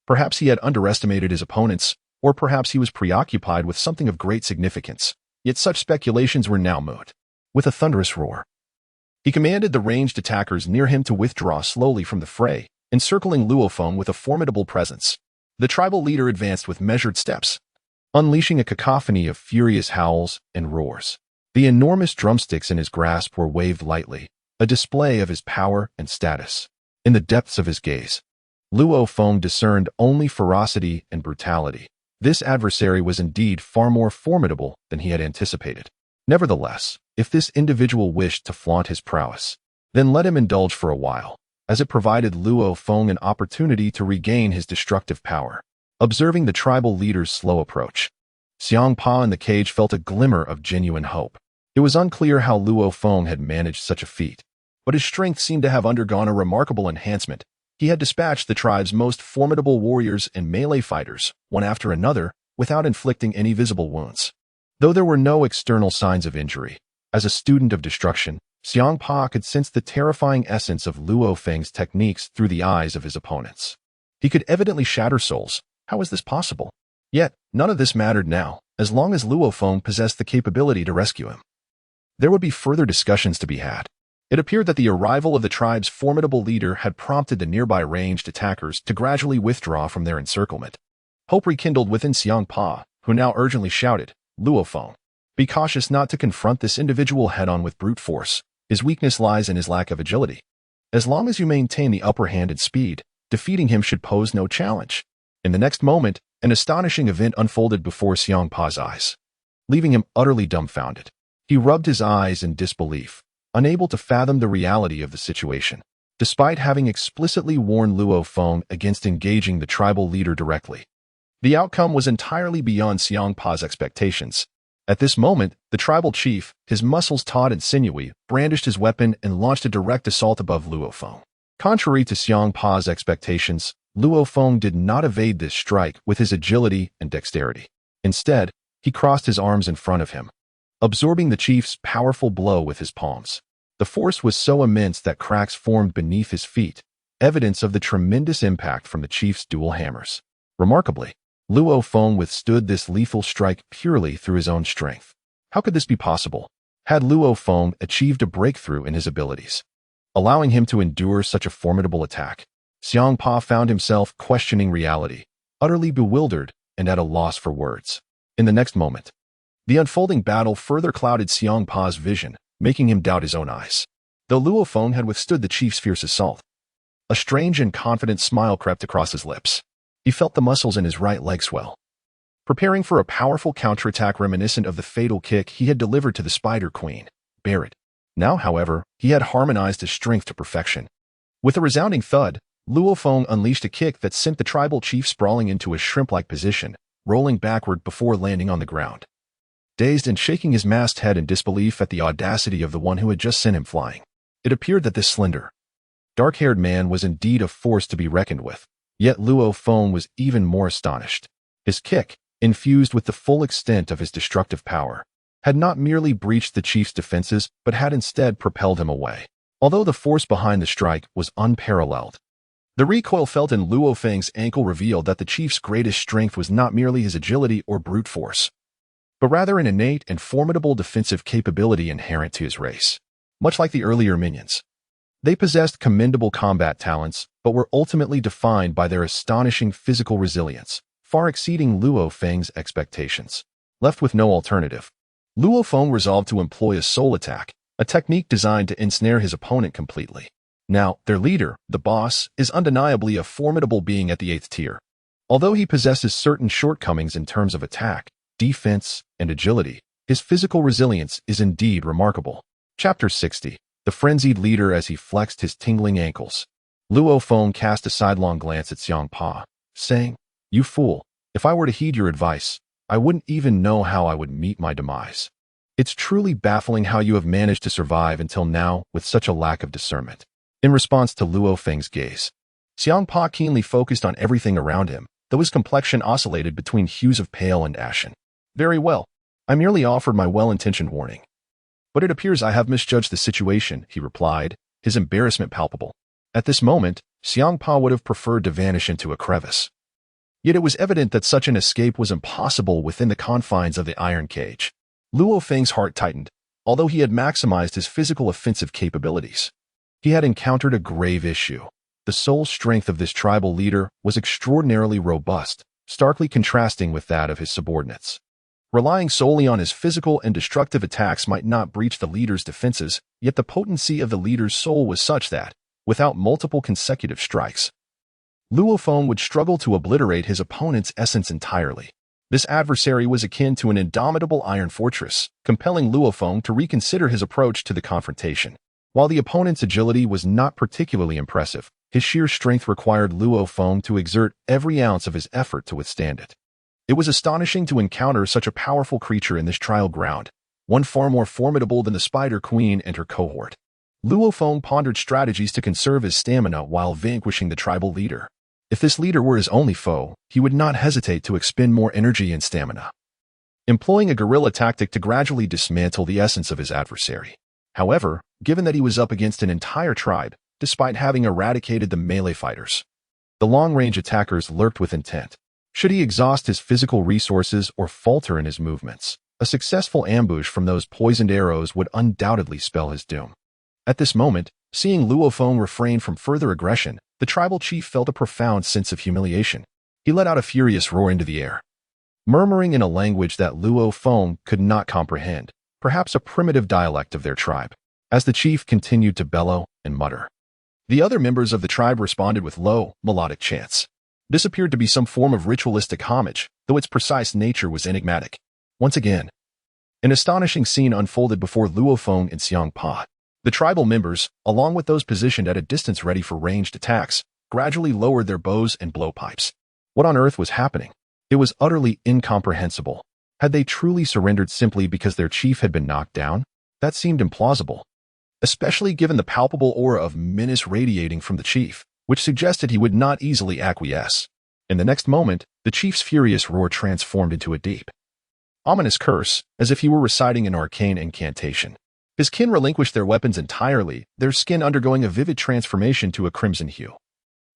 [SPEAKER 1] Perhaps he had underestimated his opponents, or perhaps he was preoccupied with something of great significance, yet such speculations were now moot. With a thunderous roar, he commanded the ranged attackers near him to withdraw slowly from the fray, encircling Luo Feng with a formidable presence. The tribal leader advanced with measured steps, unleashing a cacophony of furious howls and roars. The enormous drumsticks in his grasp were waved lightly, a display of his power and status. In the depths of his gaze, Luo Feng discerned only ferocity and brutality. This adversary was indeed far more formidable than he had anticipated. Nevertheless, if this individual wished to flaunt his prowess, then let him indulge for a while, as it provided Luo Feng an opportunity to regain his destructive power. Observing the tribal leader's slow approach, Hmph in the cage felt a glimmer of genuine hope. It was unclear how Luo Feng had managed such a feat, but his strength seemed to have undergone a remarkable enhancement. He had dispatched the tribe's most formidable warriors and melee fighters, one after another, without inflicting any visible wounds. Though there were no external signs of injury, as a student of destruction, Hmph could sense the terrifying essence of Luo Feng's techniques through the eyes of his opponents. He could evidently shatter souls. How was this possible? Yet, none of this mattered now, as long as Luo Feng possessed the capability to rescue him. There would be further discussions to be had. It appeared that the arrival of the tribe's formidable leader had prompted the nearby ranged attackers to gradually withdraw from their encirclement. Hope rekindled within Hmph, who now urgently shouted, "Luo Feng, be cautious not to confront this individual head-on with brute force. His weakness lies in his lack of agility. As long as you maintain the upper hand in speed, defeating him should pose no challenge." In the next moment, an astonishing event unfolded before Hmph's eyes, leaving him utterly dumbfounded. He rubbed his eyes in disbelief, unable to fathom the reality of the situation. Despite having explicitly warned Luo Feng against engaging the tribal leader directly, the outcome was entirely beyond Hmph's expectations. At this moment, the tribal chief, his muscles taut and sinewy, brandished his weapon and launched a direct assault above Luo Feng. Contrary to Hmph's expectations, Luo Feng did not evade this strike with his agility and dexterity. Instead, he crossed his arms in front of him, absorbing the chief's powerful blow with his palms. The force was so immense that cracks formed beneath his feet, evidence of the tremendous impact from the chief's dual hammers. Remarkably, Luo Feng withstood this lethal strike purely through his own strength. How could this be possible? Had Luo Feng achieved a breakthrough in his abilities, allowing him to endure such a formidable attack? Hmph found himself questioning reality, utterly bewildered and at a loss for words. In the next moment, the unfolding battle further clouded Hmph's vision, making him doubt his own eyes. Though Luo Feng had withstood the chief's fierce assault, a strange and confident smile crept across his lips. He felt the muscles in his right leg swell, preparing for a powerful counterattack reminiscent of the fatal kick he had delivered to the Spider Queen, Beerus. Now, however, he had harmonized his strength to perfection. With a resounding thud, Luo Feng unleashed a kick that sent the tribal chief sprawling into a shrimp-like position, rolling backward before landing on the ground. Dazed and shaking his masked head in disbelief at the audacity of the one who had just sent him flying, it appeared that this slender, dark-haired man was indeed a force to be reckoned with. Yet Luo Feng was even more astonished. His kick, infused with the full extent of his destructive power, had not merely breached the chief's defenses but had instead propelled him away. Although the force behind the strike was unparalleled, the recoil felt in Luo Feng's ankle revealed that the chief's greatest strength was not merely his agility or brute force, but rather an innate and formidable defensive capability inherent to his race. Much like the earlier minions, they possessed commendable combat talents, but were ultimately defined by their astonishing physical resilience, far exceeding Luo Feng's expectations. Left with no alternative, Luo Feng resolved to employ a soul attack, a technique designed to ensnare his opponent completely. Now, their leader, the boss, is undeniably a formidable being at the 8th tier. Although he possesses certain shortcomings in terms of attack, defense, and agility, his physical resilience is indeed remarkable. Chapter 60. The frenzied leader as he flexed his tingling ankles. Luo Feng cast a sidelong glance at Hmph, saying, "You fool, if I were to heed your advice, I wouldn't even know how I would meet my demise. It's truly baffling how you have managed to survive until now with such a lack of discernment." In response to Luo Feng's gaze, Hmph keenly focused on everything around him, though his complexion oscillated between hues of pale and ashen. "Very well. I merely offered my well-intentioned warning. But it appears I have misjudged the situation," he replied, his embarrassment palpable. At this moment, Hmph would have preferred to vanish into a crevice. Yet it was evident that such an escape was impossible within the confines of the iron cage. Luo Feng's heart tightened, although he had maximized his physical offensive capabilities. He had encountered a grave issue. The soul strength of this tribal leader was extraordinarily robust, starkly contrasting with that of his subordinates. Relying solely on his physical and destructive attacks might not breach the leader's defenses, yet the potency of the leader's soul was such that, without multiple consecutive strikes, Luo Feng would struggle to obliterate his opponent's essence entirely. This adversary was akin to an indomitable iron fortress, compelling Luo Feng to reconsider his approach to the confrontation. While the opponent's agility was not particularly impressive, his sheer strength required Luo Feng to exert every ounce of his effort to withstand it. It was astonishing to encounter such a powerful creature in this trial ground, one far more formidable than the Spider Queen and her cohort. Luo Feng pondered strategies to conserve his stamina while vanquishing the tribal leader. If this leader were his only foe, he would not hesitate to expend more energy and stamina, employing a guerrilla tactic to gradually dismantle the essence of his adversary. However, given that he was up against an entire tribe, despite having eradicated the melee fighters, the long-range attackers lurked with intent. Should he exhaust his physical resources or falter in his movements, a successful ambush from those poisoned arrows would undoubtedly spell his doom. At this moment, seeing Luo Feng refrain from further aggression, the tribal chief felt a profound sense of humiliation. He let out a furious roar into the air, murmuring in a language that Luo Feng could not comprehend, perhaps a primitive dialect of their tribe, as the chief continued to bellow and mutter. The other members of the tribe responded with low, melodic chants. This appeared to be some form of ritualistic homage, though its precise nature was enigmatic. Once again, an astonishing scene unfolded before Luo Feng and Hmph. The tribal members, along with those positioned at a distance ready for ranged attacks, gradually lowered their bows and blowpipes. What on earth was happening? It was utterly incomprehensible. Had they truly surrendered simply because their chief had been knocked down? That seemed implausible, especially given the palpable aura of menace radiating from the chief, which suggested he would not easily acquiesce. In the next moment, the chief's furious roar transformed into a deep, ominous curse, as if he were reciting an arcane incantation. His kin relinquished their weapons entirely, their skin undergoing a vivid transformation to a crimson hue,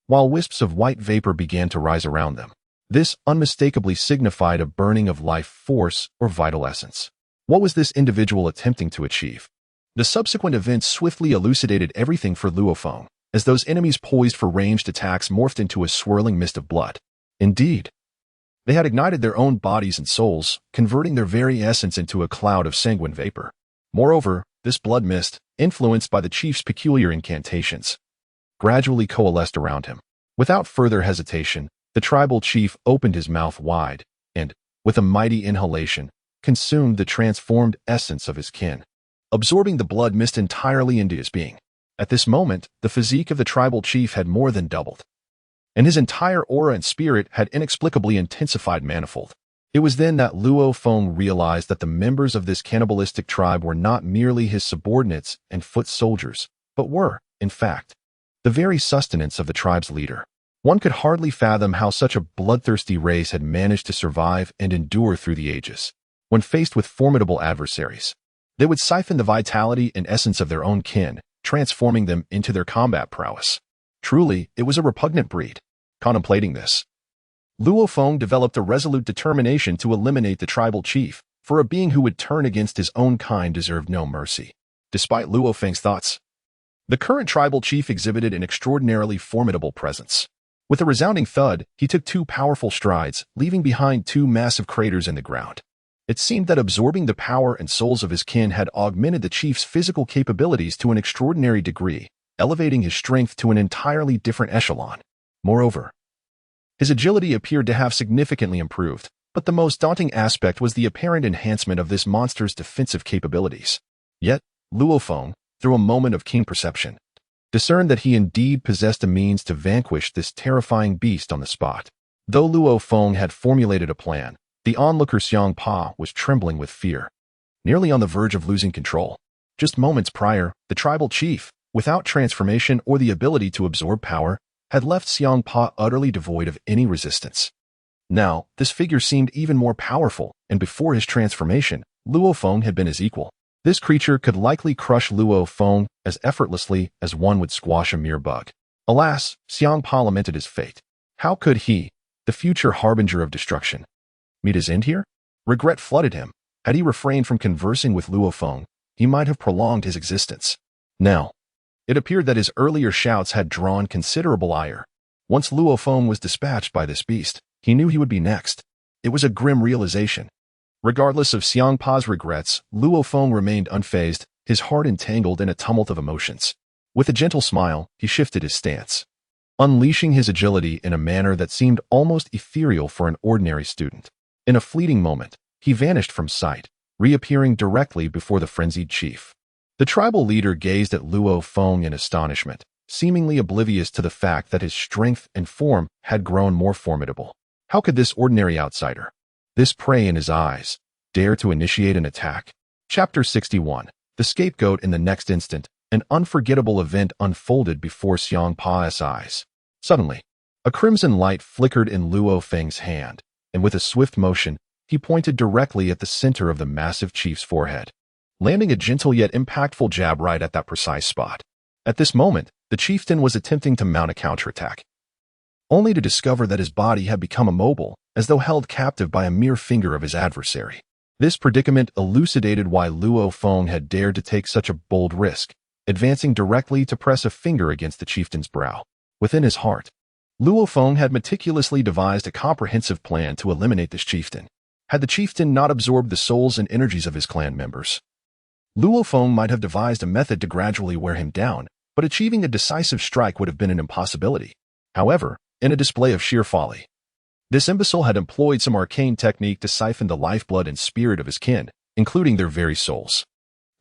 [SPEAKER 1] while wisps of white vapor began to rise around them. This unmistakably signified a burning of life force or vital essence. What was this individual attempting to achieve? The subsequent events swiftly elucidated everything for Luo Feng, as those enemies poised for ranged attacks morphed into a swirling mist of blood. Indeed, they had ignited their own bodies and souls, converting their very essence into a cloud of sanguine vapor. Moreover, this blood mist, influenced by the chief's peculiar incantations, gradually coalesced around him. Without further hesitation, the tribal chief opened his mouth wide and, with a mighty inhalation, consumed the transformed essence of his kin, absorbing the blood mist entirely into his being. At this moment, the physique of the tribal chief had more than doubled, and his entire aura and spirit had inexplicably intensified manifold. It was then that Luo Feng realized that the members of this cannibalistic tribe were not merely his subordinates and foot soldiers, but were, in fact, the very sustenance of the tribe's leader. One could hardly fathom how such a bloodthirsty race had managed to survive and endure through the ages. When faced with formidable adversaries, they would siphon the vitality and essence of their own kin, transforming them into their combat prowess. Truly, it was a repugnant breed. Contemplating this, Luo Feng developed a resolute determination to eliminate the tribal chief, for a being who would turn against his own kind deserved no mercy. Despite Luo Feng's thoughts, the current tribal chief exhibited an extraordinarily formidable presence. With a resounding thud, he took 2 powerful strides, leaving behind 2 massive craters in the ground. It seemed that absorbing the power and souls of his kin had augmented the chief's physical capabilities to an extraordinary degree, elevating his strength to an entirely different echelon. Moreover, his agility appeared to have significantly improved, but the most daunting aspect was the apparent enhancement of this monster's defensive capabilities. Yet, Luo Feng, through a moment of keen perception, discerned that he indeed possessed a means to vanquish this terrifying beast on the spot. Though Luo Feng had formulated a plan, the onlooker Hmph was trembling with fear, nearly on the verge of losing control. Just moments prior, the tribal chief, without transformation or the ability to absorb power, had left Hmph utterly devoid of any resistance. Now, this figure seemed even more powerful, and before his transformation, Luo Feng had been his equal. This creature could likely crush Luo Feng as effortlessly as one would squash a mere bug. Alas, Hmph lamented his fate. How could he, the future harbinger of destruction, meet his end here? Regret flooded him. Had he refrained from conversing with Luo Feng, he might have prolonged his existence. Now, it appeared that his earlier shouts had drawn considerable ire. Once Luo Feng was dispatched by this beast, he knew he would be next. It was a grim realization. Regardless of Hmph's regrets, Luo Feng remained unfazed, his heart entangled in a tumult of emotions. With a gentle smile, he shifted his stance, unleashing his agility in a manner that seemed almost ethereal for an ordinary student. In a fleeting moment, he vanished from sight, reappearing directly before the frenzied chief. The tribal leader gazed at Luo Feng in astonishment, seemingly oblivious to the fact that his strength and form had grown more formidable. How could this ordinary outsider, this prey in his eyes, dare to initiate an attack? Chapter 61. The Scapegoat. In the next instant, an unforgettable event unfolded before Hmph's eyes. Suddenly, a crimson light flickered in Luo Feng's hand, and with a swift motion, he pointed directly at the center of the massive chief's forehead, landing a gentle yet impactful jab right at that precise spot. At this moment, the chieftain was attempting to mount a counterattack. only to discover that his body had become immobile, as though held captive by a mere finger of his adversary. This predicament elucidated why Luo Feng had dared to take such a bold risk, advancing directly to press a finger against the chieftain's brow. Within his heart, Luo Feng had meticulously devised a comprehensive plan to eliminate this chieftain. Had the chieftain not absorbed the souls and energies of his clan members, Luo Feng might have devised a method to gradually wear him down, but achieving a decisive strike would have been an impossibility. However, in a display of sheer folly, this imbecile had employed some arcane technique to siphon the lifeblood and spirit of his kin, including their very souls.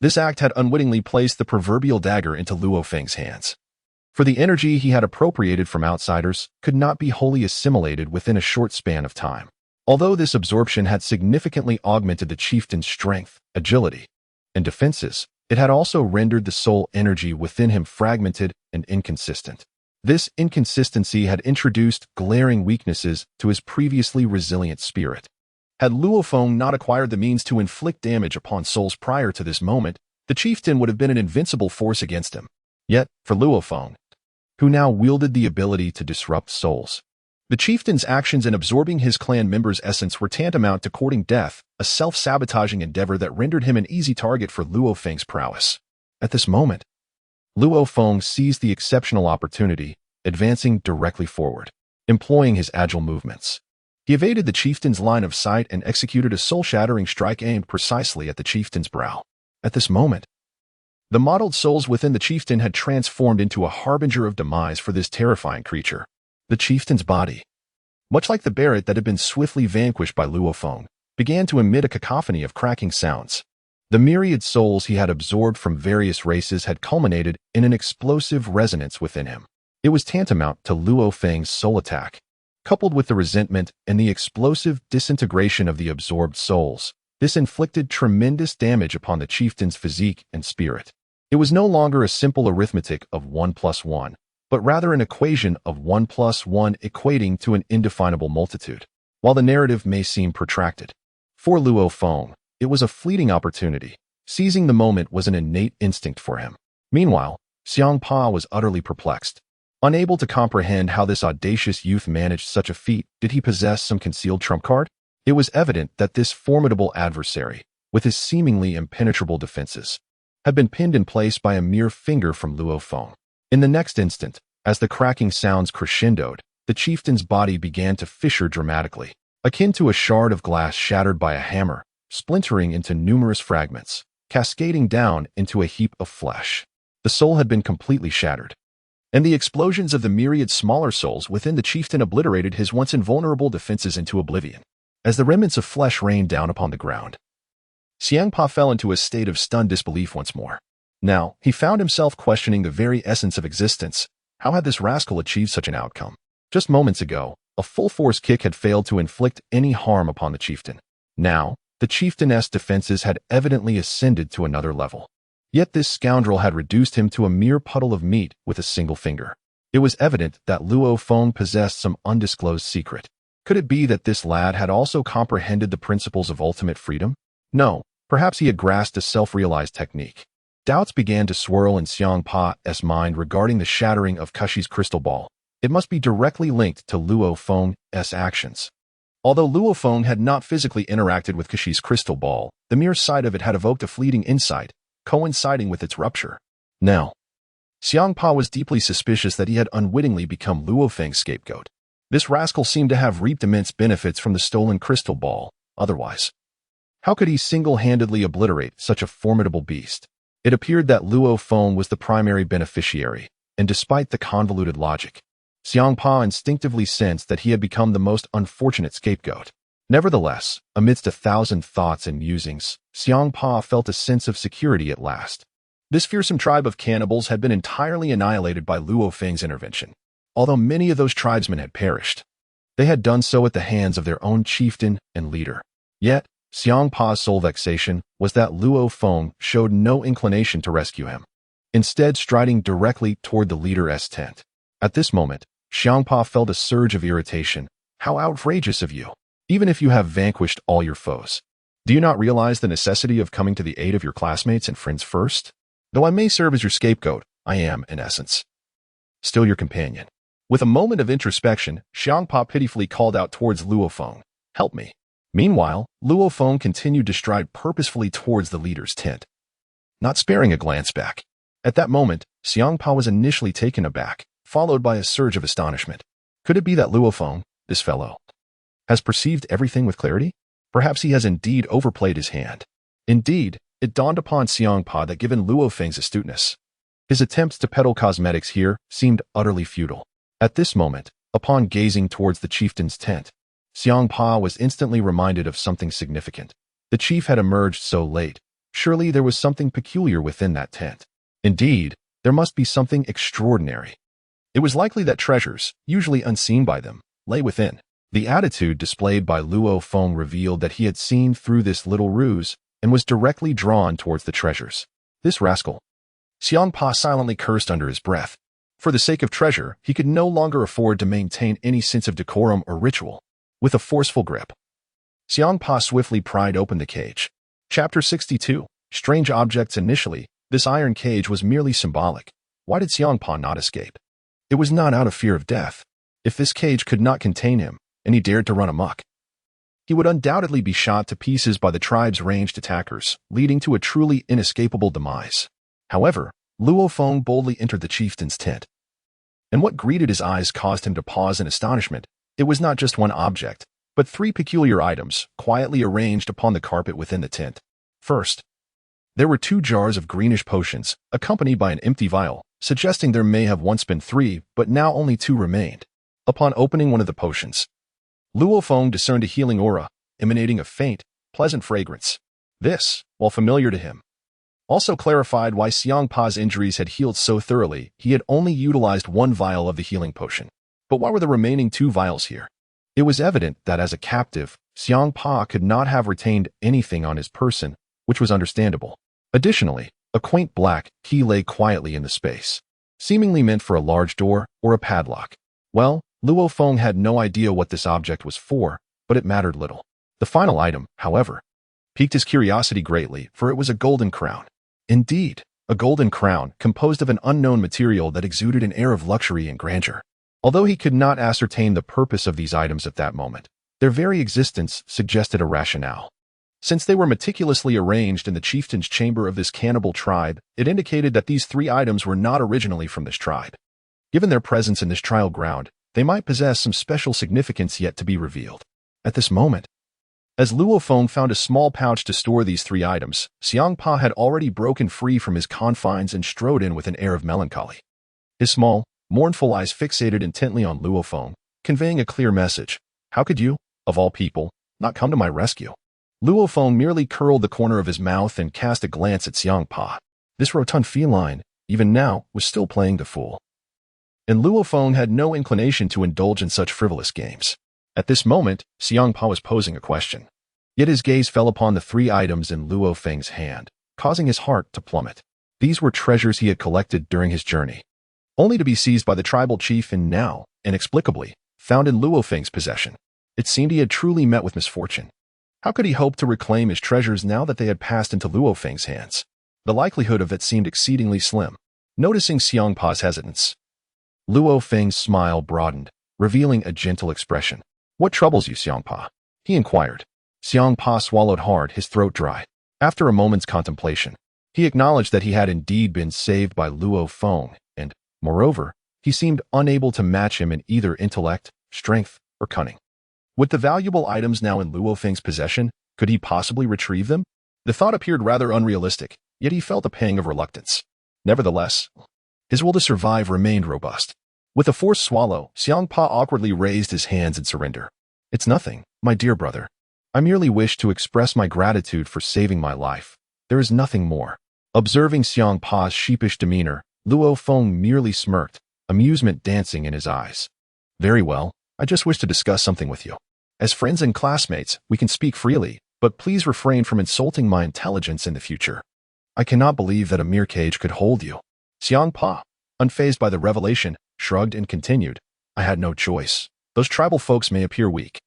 [SPEAKER 1] This act had unwittingly placed the proverbial dagger into Luo Feng's hands. For the energy he had appropriated from outsiders could not be wholly assimilated within a short span of time. Although this absorption had significantly augmented the chieftain's strength, agility, and defenses, it had also rendered the soul energy within him fragmented and inconsistent. This inconsistency had introduced glaring weaknesses to his previously resilient spirit. Had Luo Feng not acquired the means to inflict damage upon souls prior to this moment, the chieftain would have been an invincible force against him. Yet, for Luo Feng, who now wielded the ability to disrupt souls, the chieftain's actions in absorbing his clan members' essence were tantamount to courting death, a self-sabotaging endeavor that rendered him an easy target for Luo Feng's prowess. At this moment, Luo Feng seized the exceptional opportunity, advancing directly forward. Employing his agile movements, he evaded the chieftain's line of sight and executed a soul-shattering strike aimed precisely at the chieftain's brow. At this moment, the mottled souls within the chieftain had transformed into a harbinger of demise for this terrifying creature. The chieftain's body, much like the Beerus that had been swiftly vanquished by Luo Feng, began to emit a cacophony of cracking sounds. The myriad souls he had absorbed from various races had culminated in an explosive resonance within him. It was tantamount to Luo Feng's soul attack. Coupled with the resentment and the explosive disintegration of the absorbed souls, this inflicted tremendous damage upon the chieftain's physique and spirit. It was no longer a simple arithmetic of 1 plus 1, but rather an equation of 1 plus 1 equating to an indefinable multitude. While the narrative may seem protracted, for Luo Feng, it was a fleeting opportunity. Seizing the moment was an innate instinct for him. Meanwhile, Hmph was utterly perplexed. Unable to comprehend how this audacious youth managed such a feat, did he possess some concealed trump card? It was evident that this formidable adversary, with his seemingly impenetrable defenses, had been pinned in place by a mere finger from Luo Feng. In the next instant, as the cracking sounds crescendoed, the chieftain's body began to fissure dramatically, akin to a shard of glass shattered by a hammer, splintering into numerous fragments, cascading down into a heap of flesh. The soul had been completely shattered, and the explosions of the myriad smaller souls within the chieftain obliterated his once invulnerable defenses into oblivion. As the remnants of flesh rained down upon the ground, Hmph fell into a state of stunned disbelief once more. Now, he found himself questioning the very essence of existence. How had this rascal achieved such an outcome? Just moments ago, a full-force kick had failed to inflict any harm upon the chieftain. Now, the chieftain's defenses had evidently ascended to another level. Yet this scoundrel had reduced him to a mere puddle of meat with a single finger. It was evident that Luo Feng possessed some undisclosed secret. Could it be that this lad had also comprehended the principles of ultimate freedom? No, perhaps he had grasped a self-realized technique. Doubts began to swirl in Hmph's mind regarding the shattering of Kashi's crystal ball. It must be directly linked to Luo Feng's actions. Although Luo Feng had not physically interacted with Kashi's crystal ball, the mere sight of it had evoked a fleeting insight, coinciding with its rupture. Now, Hmph was deeply suspicious that he had unwittingly become Luo Feng's scapegoat. This rascal seemed to have reaped immense benefits from the stolen crystal ball. Otherwise, how could he single-handedly obliterate such a formidable beast? It appeared that Luo Feng was the primary beneficiary, and despite the convoluted logic, Hmph instinctively sensed that he had become the most unfortunate scapegoat. Nevertheless, amidst 1,000 thoughts and musings, Hmph felt a sense of security at last. This fearsome tribe of cannibals had been entirely annihilated by Luo Feng's intervention. Although many of those tribesmen had perished, they had done so at the hands of their own chieftain and leader. Yet, Hmph's sole vexation was that Luo Feng showed no inclination to rescue him, instead striding directly toward the leader's tent. At this moment, Hmph felt a surge of irritation. How outrageous of you! Even if you have vanquished all your foes, do you not realize the necessity of coming to the aid of your classmates and friends first? Though I may serve as your scapegoat, I am, in essence, still your companion. With a moment of introspection, Hmph pitifully called out towards Luo Feng, "Help me." Meanwhile, Luo Feng continued to stride purposefully towards the leader's tent, not sparing a glance back. At that moment, Hmph was initially taken aback, followed by a surge of astonishment. Could it be that Luo Feng, this fellow, has perceived everything with clarity? Perhaps he has indeed overplayed his hand. Indeed, it dawned upon Hmph that given Luo Feng's astuteness, his attempts to peddle cosmetics here seemed utterly futile. At this moment, upon gazing towards the chieftain's tent, Hmph was instantly reminded of something significant. The chief had emerged so late. Surely there was something peculiar within that tent. Indeed, there must be something extraordinary. It was likely that treasures, usually unseen by them, lay within. The attitude displayed by Luo Feng revealed that he had seen through this little ruse and was directly drawn towards the treasures. This rascal. Hmph silently cursed under his breath. For the sake of treasure, he could no longer afford to maintain any sense of decorum or ritual. With a forceful grip, Hmph swiftly pried open the cage. Chapter 62. Strange objects. Initially, this iron cage was merely symbolic. Why did Hmph not escape? It was not out of fear of death. If this cage could not contain him, and he dared to run amok, he would undoubtedly be shot to pieces by the tribe's ranged attackers, leading to a truly inescapable demise. However, Luo Feng boldly entered the chieftain's tent, and what greeted his eyes caused him to pause in astonishment. It was not just one object, but three peculiar items, quietly arranged upon the carpet within the tent. First, there were 2 jars of greenish potions, accompanied by an empty vial, suggesting there may have once been 3, but now only 2 remained. Upon opening one of the potions, Luo Feng discerned a healing aura, emanating a faint, pleasant fragrance. This, while familiar to him, also clarified why Hmph's injuries had healed so thoroughly. He had only utilized 1 vial of the healing potion. But why were the remaining 2 vials here? It was evident that as a captive, Hmph could not have retained anything on his person, which was understandable. Additionally, a quaint black key lay quietly in the space, seemingly meant for a large door or a padlock. Well, Luo Feng had no idea what this object was for, but it mattered little. The final item, however, piqued his curiosity greatly, for it was a golden crown. Indeed, a golden crown composed of an unknown material that exuded an air of luxury and grandeur. Although he could not ascertain the purpose of these items at that moment, their very existence suggested a rationale. Since they were meticulously arranged in the chieftain's chamber of this cannibal tribe, it indicated that these 3 items were not originally from this tribe. Given their presence in this trial ground, they might possess some special significance yet to be revealed. At this moment, as Luo Feng found a small pouch to store these 3 items, Hmph had already broken free from his confines and strode in with an air of melancholy. His small, mournful eyes fixated intently on Luo Feng, conveying a clear message. How could you, of all people, not come to my rescue? Luo Feng merely curled the corner of his mouth and cast a glance at Hmph. This rotund feline, even now, was still playing the fool. And Luo Feng had no inclination to indulge in such frivolous games. At this moment, Hmph was posing a question. Yet his gaze fell upon the 3 items in Luo Feng's hand, causing his heart to plummet. These were treasures he had collected during his journey, only to be seized by the tribal chief and now, inexplicably, found in Luo Feng's possession. It seemed he had truly met with misfortune. How could he hope to reclaim his treasures now that they had passed into Luo Feng's hands? The likelihood of it seemed exceedingly slim. Noticing Hmph's hesitance, Luo Feng's smile broadened, revealing a gentle expression. What troubles you, Hmph? He inquired. Hmph swallowed hard, his throat dry. After a moment's contemplation, he acknowledged that he had indeed been saved by Luo Feng, and, moreover, he seemed unable to match him in either intellect, strength, or cunning. With the valuable items now in Luo Feng's possession, could he possibly retrieve them? The thought appeared rather unrealistic, yet he felt a pang of reluctance. Nevertheless, his will to survive remained robust. With a forced swallow, Hmph awkwardly raised his hands in surrender. It's nothing, my dear brother. I merely wish to express my gratitude for saving my life. There is nothing more. Observing Hmph's sheepish demeanor, Luo Feng merely smirked, amusement dancing in his eyes. Very well, I just wish to discuss something with you. As friends and classmates, we can speak freely, but please refrain from insulting my intelligence in the future. I cannot believe that a mere cage could hold you. Hmph, unfazed by the revelation, shrugged and continued. I had no choice. Those tribal folks may appear weak,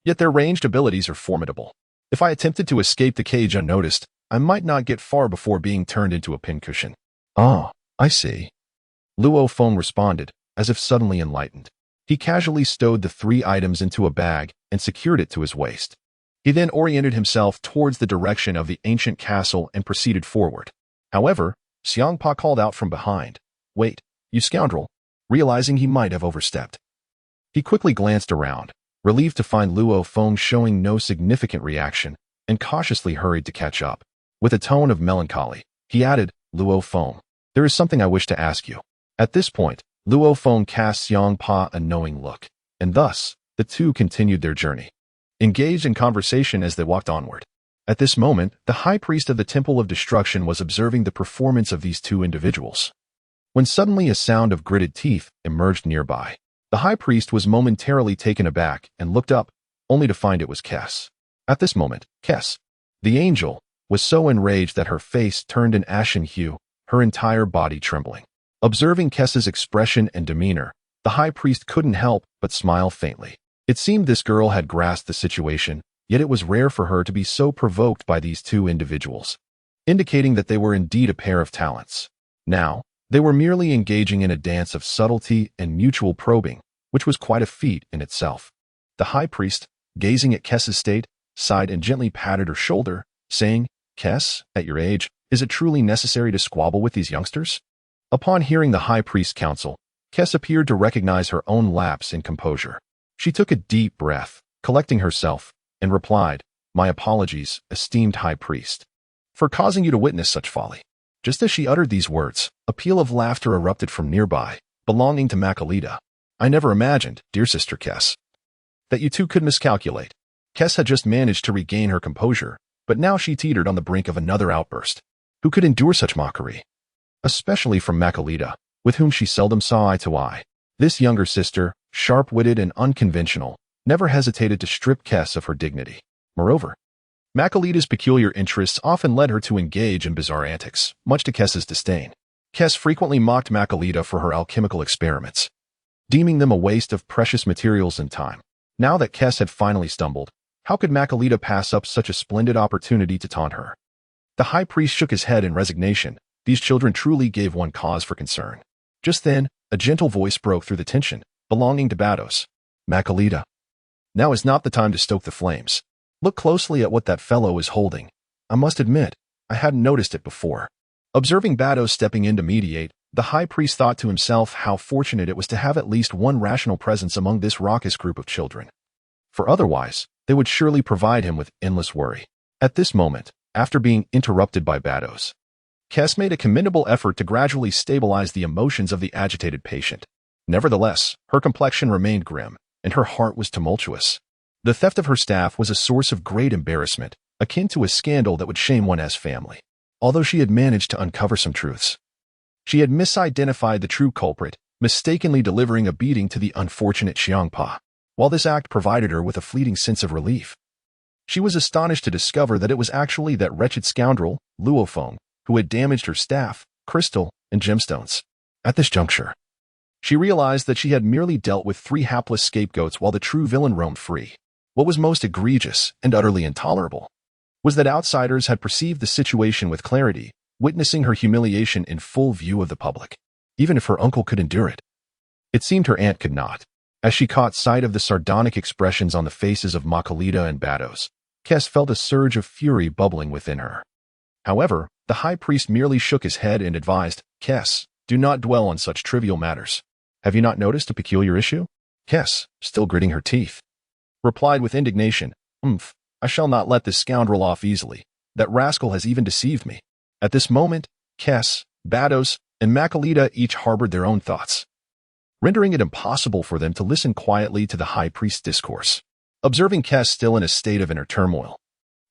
[SPEAKER 1] yet their ranged abilities are formidable. If I attempted to escape the cage unnoticed, I might not get far before being turned into a pincushion. Ah, I see. Luo Feng responded, as if suddenly enlightened. He casually stowed the 3 items into a bag and secured it to his waist. He then oriented himself towards the direction of the ancient castle and proceeded forward. However, Hmph called out from behind, "Wait, you scoundrel," realizing he might have overstepped. He quickly glanced around, relieved to find Luo Feng showing no significant reaction, and cautiously hurried to catch up. With a tone of melancholy, he added, "Luo Feng, there is something I wish to ask you." At this point, Luo Feng cast Hmph a knowing look, and thus, the two continued their journey, engaged in conversation as they walked onward. At this moment, the high priest of the Temple of Destruction was observing the performance of these 2 individuals, when suddenly a sound of gritted teeth emerged nearby. The high priest was momentarily taken aback and looked up, only to find it was Kes. At this moment, Kes, the angel, was so enraged that her face turned an ashen hue, her entire body trembling. Observing Kes's expression and demeanor, the high priest couldn't help but smile faintly. It seemed this girl had grasped the situation, yet it was rare for her to be so provoked by these 2 individuals, indicating that they were indeed a pair of talents. Now, they were merely engaging in a dance of subtlety and mutual probing, which was quite a feat in itself. The high priest, gazing at Kes's state, sighed and gently patted her shoulder, saying, "Kes, at your age, is it truly necessary to squabble with these youngsters?" Upon hearing the high priest's counsel, Kes appeared to recognize her own lapse in composure. She took a deep breath, collecting herself, and replied, "My apologies, esteemed high priest, for causing you to witness such folly." Just as she uttered these words, a peal of laughter erupted from nearby, belonging to Makalita. "I never imagined, dear sister Kes, that you two could miscalculate." Kes had just managed to regain her composure, but now she teetered on the brink of another outburst. Who could endure such mockery? Especially from Makalita, with whom she seldom saw eye to eye. This younger sister, sharp-witted and unconventional, never hesitated to strip Kes of her dignity. Moreover, Makalita's peculiar interests often led her to engage in bizarre antics, much to Kes's disdain. Kes frequently mocked Makalita for her alchemical experiments, deeming them a waste of precious materials and time. Now that Kes had finally stumbled, how could Makalita pass up such a splendid opportunity to taunt her? The high priest shook his head in resignation. These children truly gave one cause for concern. Just then, a gentle voice broke through the tension, belonging to Beerus. "Makalita, now is not the time to stoke the flames. Look closely at what that fellow is holding. I must admit, I hadn't noticed it before." Observing Beerus stepping in to mediate, the high priest thought to himself how fortunate it was to have at least one rational presence among this raucous group of children. For otherwise, they would surely provide him with endless worry. At this moment, after being interrupted by Beerus, Kes made a commendable effort to gradually stabilize the emotions of the agitated patient. Nevertheless, her complexion remained grim, and her heart was tumultuous. The theft of her staff was a source of great embarrassment, akin to a scandal that would shame one's family. Although she had managed to uncover some truths, she had misidentified the true culprit, mistakenly delivering a beating to the unfortunate Hmph. While this act provided her with a fleeting sense of relief, she was astonished to discover that it was actually that wretched scoundrel, Luo Feng, who had damaged her staff, crystal, and gemstones. At this juncture, she realized that she had merely dealt with 3 hapless scapegoats while the true villain roamed free. What was most egregious and utterly intolerable was that outsiders had perceived the situation with clarity, witnessing her humiliation in full view of the public. Even if her uncle could endure it, it seemed her aunt could not. As she caught sight of the sardonic expressions on the faces of Makalita and Beerus, Kes felt a surge of fury bubbling within her. However, the high priest merely shook his head and advised, "Kes, do not dwell on such trivial matters. Have you not noticed a peculiar issue?" Kes, still gritting her teeth, replied with indignation, "I shall not let this scoundrel off easily. That rascal has even deceived me." At this moment, Kes, Beerus, and Makalita each harbored their own thoughts, rendering it impossible for them to listen quietly to the high priest's discourse. Observing Kes still in a state of inner turmoil,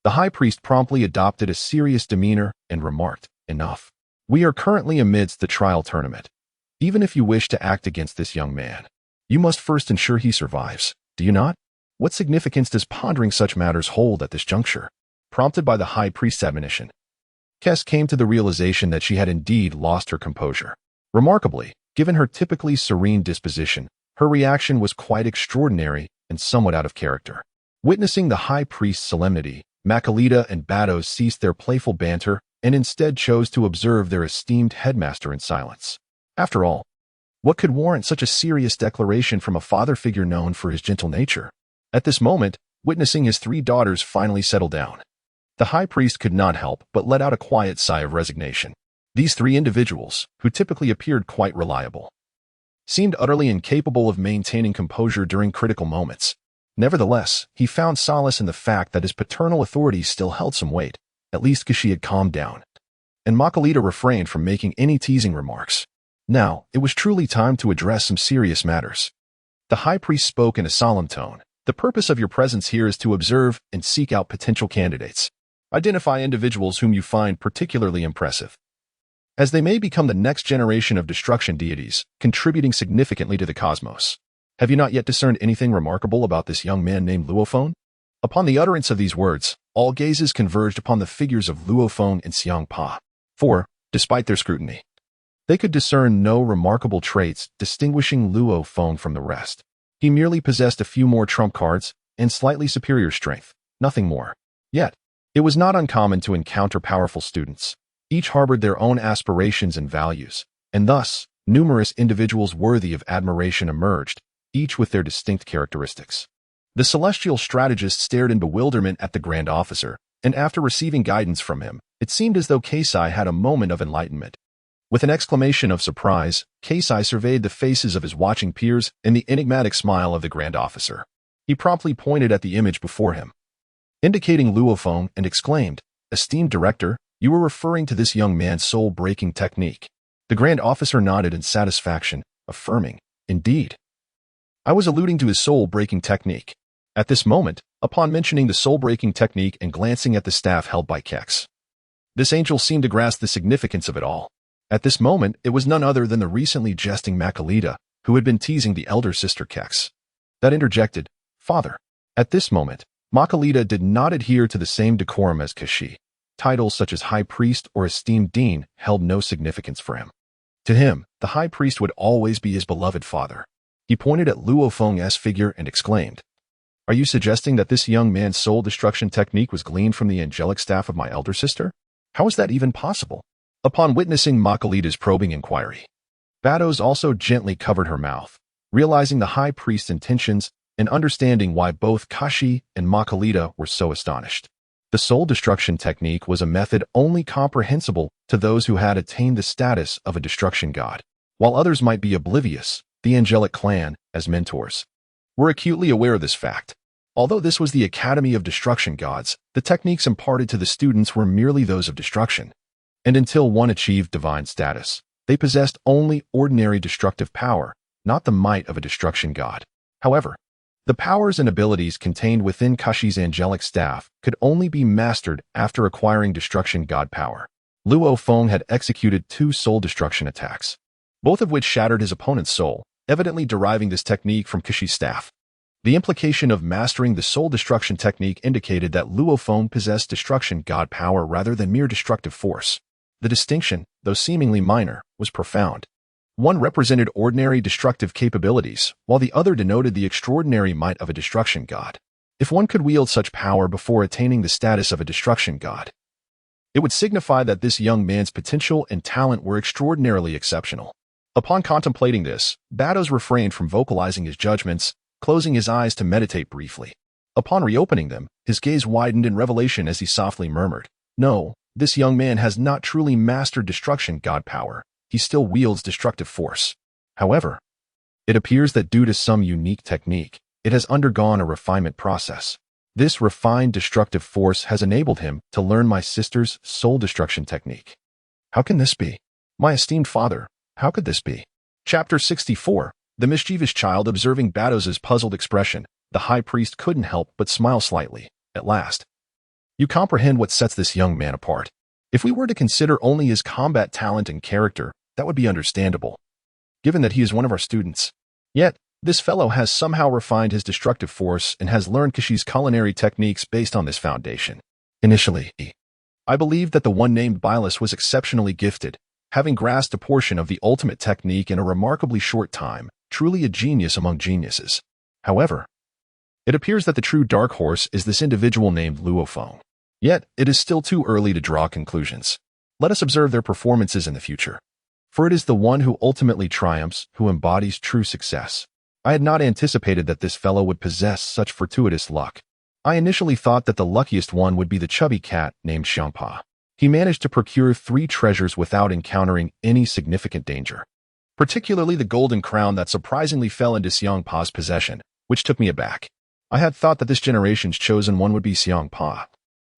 [SPEAKER 1] the high priest promptly adopted a serious demeanor and remarked, "Enough. We are currently amidst the trial tournament. Even if you wish to act against this young man, you must first ensure he survives, do you not? What significance does pondering such matters hold at this juncture?" Prompted by the high priest's admonition, Kes came to the realization that she had indeed lost her composure. Remarkably, given her typically serene disposition, her reaction was quite extraordinary and somewhat out of character. Witnessing the high priest's solemnity, Makalita and Beerus ceased their playful banter and instead chose to observe their esteemed headmaster in silence. After all, What could warrant such a serious declaration from a father figure known for his gentle nature? At this moment, witnessing his 3 daughters finally settle down, the high priest could not help but let out a quiet sigh of resignation. These 3 individuals, who typically appeared quite reliable, seemed utterly incapable of maintaining composure during critical moments. Nevertheless, he found solace in the fact that his paternal authority still held some weight, at least Kashi had calmed down, and Makalita refrained from making any teasing remarks. Now, it was truly time to address some serious matters. The high priest spoke in a solemn tone. The purpose of your presence here is to observe and seek out potential candidates. Identify individuals whom you find particularly impressive, as they may become the next generation of destruction deities, contributing significantly to the cosmos. Have you not yet discerned anything remarkable about this young man named Luo Feng? Upon the utterance of these words, all gazes converged upon the figures of Luo Feng and Hmph. For, despite their scrutiny, they could discern no remarkable traits distinguishing Luo Feng from the rest. He merely possessed a few more trump cards and slightly superior strength, nothing more. Yet, it was not uncommon to encounter powerful students. Each harbored their own aspirations and values, and thus, numerous individuals worthy of admiration emerged, each with their distinct characteristics. The celestial strategist stared in bewilderment at the Grand Officer, and after receiving guidance from him, it seemed as though Kasai had a moment of enlightenment. With an exclamation of surprise, Kasai surveyed the faces of his watching peers and the enigmatic smile of the Grand Officer. He promptly pointed at the image before him, indicating Luo Feng, and exclaimed, "Esteemed Director, you were referring to this young man's soul-breaking technique." The Grand Officer nodded in satisfaction, affirming, "Indeed. I was alluding to his soul-breaking technique." At this moment, upon mentioning the soul-breaking technique and glancing at the staff held by Kex, this angel seemed to grasp the significance of it all. At this moment, it was none other than the recently jesting Makalita, who had been teasing the elder sister Kex, that interjected, "Father." At this moment, Makalita did not adhere to the same decorum as Kashi. Titles such as High Priest or Esteemed Dean held no significance for him. To him, the High Priest would always be his beloved father. He pointed at Luo Feng's figure and exclaimed, "Are you suggesting that this young man's soul destruction technique was gleaned from the angelic staff of my elder sister? How is that even possible?" Upon witnessing Makalita's probing inquiry, Bados also gently covered her mouth, realizing the High Priest's intentions and understanding why both Kashi and Makalita were so astonished. The soul destruction technique was a method only comprehensible to those who had attained the status of a destruction god. While others might be oblivious, the angelic clan, as mentors, were acutely aware of this fact. Although this was the Academy of Destruction Gods, the techniques imparted to the students were merely those of destruction. And until one achieved divine status, they possessed only ordinary destructive power, not the might of a destruction god. However, the powers and abilities contained within Kashi's angelic staff could only be mastered after acquiring destruction god power. Luo Feng had executed 2 soul destruction attacks, both of which shattered his opponent's soul, evidently deriving this technique from Kashi's staff. The implication of mastering the soul destruction technique indicated that Luo Feng possessed destruction god power rather than mere destructive force. The distinction, though seemingly minor, was profound. One represented ordinary destructive capabilities, while the other denoted the extraordinary might of a destruction god. If one could wield such power before attaining the status of a destruction god, it would signify that this young man's potential and talent were extraordinarily exceptional. Upon contemplating this, Bados refrained from vocalizing his judgments, closing his eyes to meditate briefly. Upon reopening them, his gaze widened in revelation as he softly murmured, "No, this young man has not truly mastered destruction god power. He still wields destructive force. However, it appears that due to some unique technique, it has undergone a refinement process. This refined destructive force has enabled him to learn my sister's soul destruction technique. How can this be? My esteemed father, how could this be?" Chapter 64. The mischievous child. Observing Bados's puzzled expression, the high priest couldn't help but smile slightly. At last, "You comprehend what sets this young man apart. If we were to consider only his combat talent and character, that would be understandable, given that he is one of our students. Yet, this fellow has somehow refined his destructive force and has learned Kashi's culinary techniques based on this foundation. Initially, I believed that the one named Beerus was exceptionally gifted, having grasped a portion of the ultimate technique in a remarkably short time, truly a genius among geniuses. However, it appears that the true dark horse is this individual named Luo Feng. Yet, it is still too early to draw conclusions. Let us observe their performances in the future." for it is the one who ultimately triumphs who embodies true success. I had not anticipated that this fellow would possess such fortuitous luck. I initially thought that the luckiest one would be the chubby cat named Hmph. He managed to procure 3 treasures without encountering any significant danger, particularly the golden crown that surprisingly fell into Hmph's possession, which took me aback. I had thought that this generation's chosen one would be Hmph,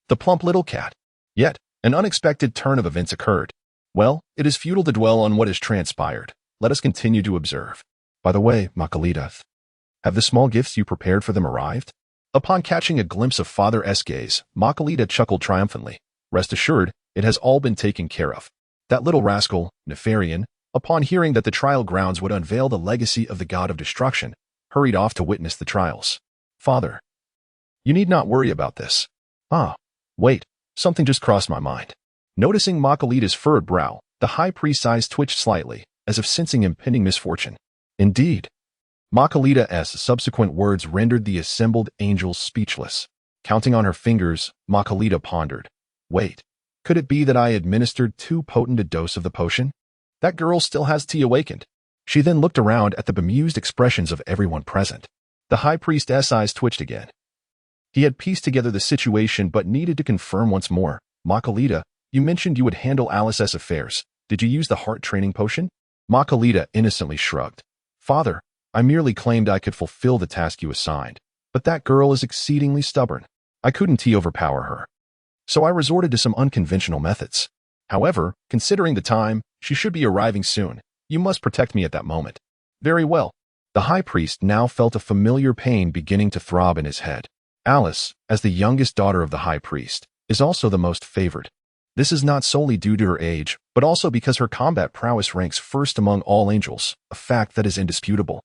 [SPEAKER 1] the plump little cat. Yet, an unexpected turn of events occurred. Well, it is futile to dwell on what has transpired. Let us continue to observe. By the way, Makalita, have the small gifts you prepared for them arrived? Upon catching a glimpse of Father's gaze, Makalita chuckled triumphantly. Rest assured, it has all been taken care of. That little rascal, Nefarian, upon hearing that the trial grounds would unveil the legacy of the god of destruction, hurried off to witness the trials. Father, you need not worry about this. Ah, wait, something just crossed my mind. Noticing Makalita's furrowed brow, the high priest's eyes twitched slightly, as if sensing impending misfortune. Indeed. Makalita's subsequent words rendered the assembled angels speechless. Counting on her fingers, Makalita pondered. Wait, could it be that I administered too potent a dose of the potion? That girl still has tea awakened. She then looked around at the bemused expressions of everyone present. The high priest's eyes twitched again. He had pieced together the situation but needed to confirm once more. Makalita, you mentioned you would handle Alice's affairs. Did you use the heart training potion? Makalita innocently shrugged. Father, I merely claimed I could fulfill the task you assigned, but that girl is exceedingly stubborn. I couldn't overpower her. So I resorted to some unconventional methods. However, considering the time, she should be arriving soon. You must protect me at that moment. Very well. The high priest now felt a familiar pain beginning to throb in his head. Alice, as the youngest daughter of the high priest, is also the most favored. This is not solely due to her age, but also because her combat prowess ranks first among all angels, a fact that is indisputable.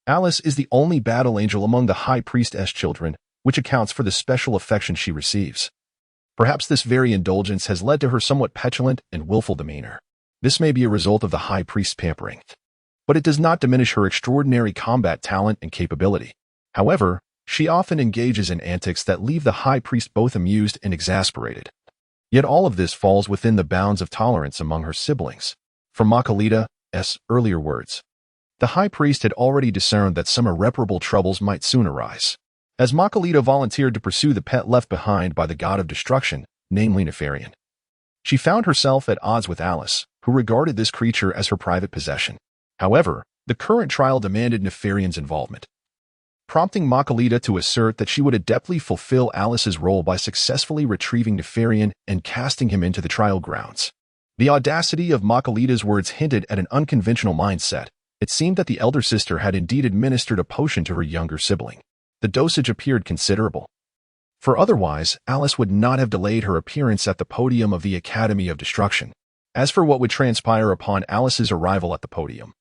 [SPEAKER 1] Alice is the only battle angel among the high priest's children, which accounts for the special affection she receives. Perhaps this very indulgence has led to her somewhat petulant and willful demeanor. This may be a result of the high priest's pampering, but it does not diminish her extraordinary combat talent and capability. However, she often engages in antics that leave the high priest both amused and exasperated. Yet all of this falls within the bounds of tolerance among her siblings. From Makalita's earlier words, the high priest had already discerned that some irreparable troubles might soon arise. As Makalita volunteered to pursue the pet left behind by the god of destruction, namely Nefarian, she found herself at odds with Alice, who regarded this creature as her private possession. However, the current trial demanded Nefarian's involvement, prompting Makalita to assert that she would adeptly fulfill Alice's role by successfully retrieving Nefarian and casting him into the trial grounds. The audacity of Makalita's words hinted at an unconventional mindset. It seemed that the elder sister had indeed administered a potion to her younger sibling. The dosage appeared considerable. For otherwise, Alice would not have delayed her appearance at the podium of the Academy of Destruction. As for what would transpire upon Alice's arrival at the podium,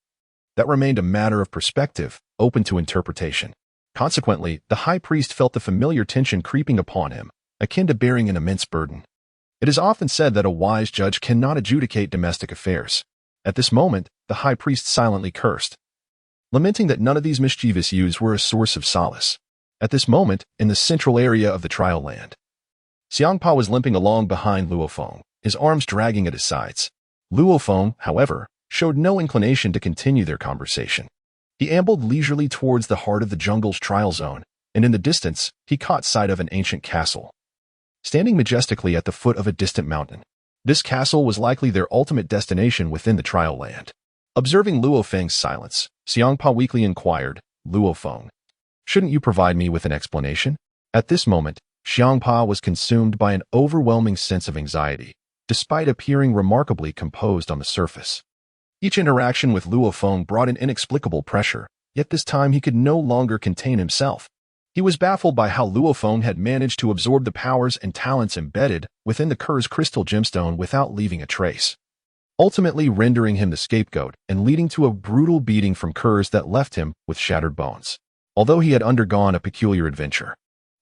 [SPEAKER 1] that remained a matter of perspective, open to interpretation. Consequently, the high priest felt the familiar tension creeping upon him, akin to bearing an immense burden. It is often said that a wise judge cannot adjudicate domestic affairs. At this moment, the high priest silently cursed, lamenting that none of these mischievous youths were a source of solace. At this moment, in the central area of the trial land, Hmph was limping along behind Luo Feng, his arms dragging at his sides. Luo Feng, however, showed no inclination to continue their conversation. He ambled leisurely towards the heart of the jungle's trial zone, and in the distance, he caught sight of an ancient castle, standing majestically at the foot of a distant mountain. This castle was likely their ultimate destination within the trial land. Observing Luo Feng's silence, Hmph weakly inquired, Luo Feng, shouldn't you provide me with an explanation? At this moment, Hmph was consumed by an overwhelming sense of anxiety, despite appearing remarkably composed on the surface. Each interaction with Luo Feng brought an inexplicable pressure, yet this time he could no longer contain himself. He was baffled by how Luo Feng had managed to absorb the powers and talents embedded within the Ker's crystal gemstone without leaving a trace, ultimately rendering him the scapegoat and leading to a brutal beating from Ker's that left him with shattered bones. Although he had undergone a peculiar adventure,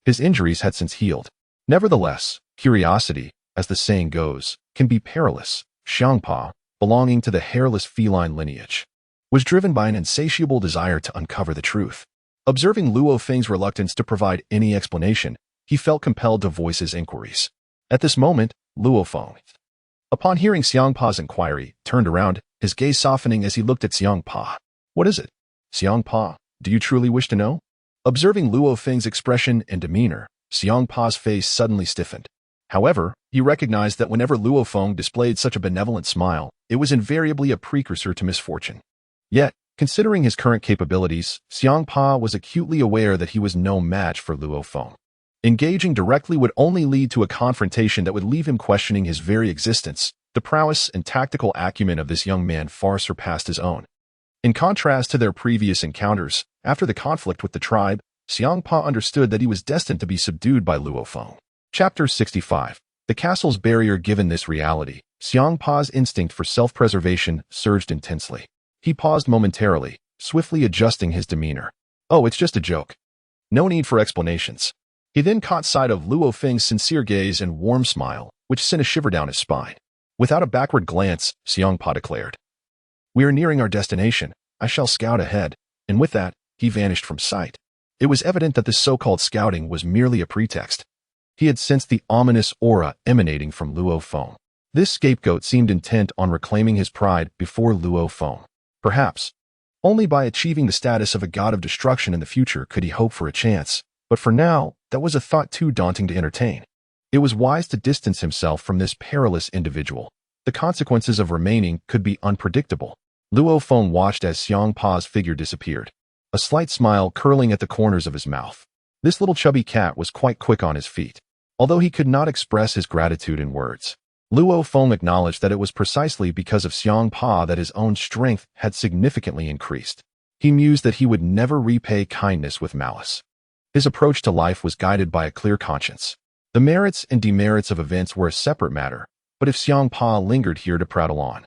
[SPEAKER 1] his injuries had since healed. Nevertheless, curiosity, as the saying goes, can be perilous. Hmph, belonging to the hairless feline lineage, was driven by an insatiable desire to uncover the truth. Observing Luo Feng's reluctance to provide any explanation, he felt compelled to voice his inquiries. At this moment, Luo Feng, upon hearing Hmph's inquiry, turned around, his gaze softening as he looked at Hmph. What is it? Hmph, do you truly wish to know? Observing Luo Feng's expression and demeanor, Hmph's face suddenly stiffened. However, he recognized that whenever Luo Feng displayed such a benevolent smile, it was invariably a precursor to misfortune. Yet, considering his current capabilities, Hmph was acutely aware that he was no match for Luo Feng. Engaging directly would only lead to a confrontation that would leave him questioning his very existence. The prowess and tactical acumen of this young man far surpassed his own. In contrast to their previous encounters, after the conflict with the tribe, Hmph understood that he was destined to be subdued by Luo Feng. Chapter 65. The castle's barrier. Given this reality, Hmph's instinct for self-preservation surged intensely. He paused momentarily, swiftly adjusting his demeanor. Oh, it's just a joke. No need for explanations. He then caught sight of Luo Feng's sincere gaze and warm smile, which sent a shiver down his spine. Without a backward glance, Hmph declared, "We are nearing our destination. I shall scout ahead." And with that, he vanished from sight. It was evident that this so-called scouting was merely a pretext. He had sensed the ominous aura emanating from Luo Feng. This scapegoat seemed intent on reclaiming his pride before Luo Feng. Perhaps, only by achieving the status of a god of destruction in the future could he hope for a chance. But for now, that was a thought too daunting to entertain. It was wise to distance himself from this perilous individual. The consequences of remaining could be unpredictable. Luo Feng watched as Hmph's figure disappeared, a slight smile curling at the corners of his mouth. This little chubby cat was quite quick on his feet. Although he could not express his gratitude in words, Luo Feng acknowledged that it was precisely because of Hmph that his own strength had significantly increased. He mused that he would never repay kindness with malice. His approach to life was guided by a clear conscience. The merits and demerits of events were a separate matter, but if Hmph lingered here to prattle on,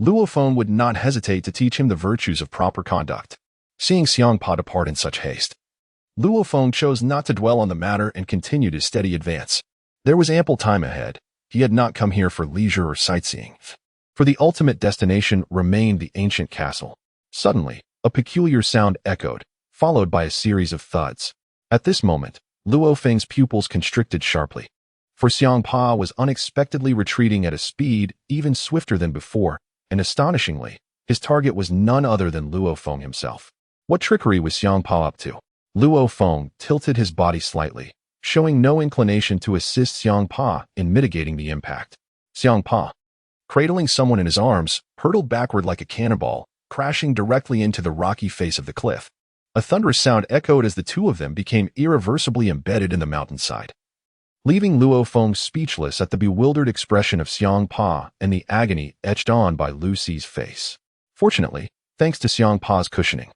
[SPEAKER 1] Luo Feng would not hesitate to teach him the virtues of proper conduct. Seeing Hmph depart in such haste, Luo Feng chose not to dwell on the matter and continued his steady advance. There was ample time ahead. He had not come here for leisure or sightseeing. For the ultimate destination remained the ancient castle. Suddenly, a peculiar sound echoed, followed by a series of thuds. At this moment, Luo Feng's pupils constricted sharply. For Hmph was unexpectedly retreating at a speed even swifter than before, and astonishingly, his target was none other than Luo Feng himself. What trickery was Hmph up to? Luo Feng tilted his body slightly, showing no inclination to assist Hmph in mitigating the impact. Hmph, cradling someone in his arms, hurtled backward like a cannonball, crashing directly into the rocky face of the cliff. A thunderous sound echoed as the two of them became irreversibly embedded in the mountainside, leaving Luo Feng speechless at the bewildered expression of Hmph and the agony etched on by Lucy's face. Fortunately, thanks to Hmph's cushioning,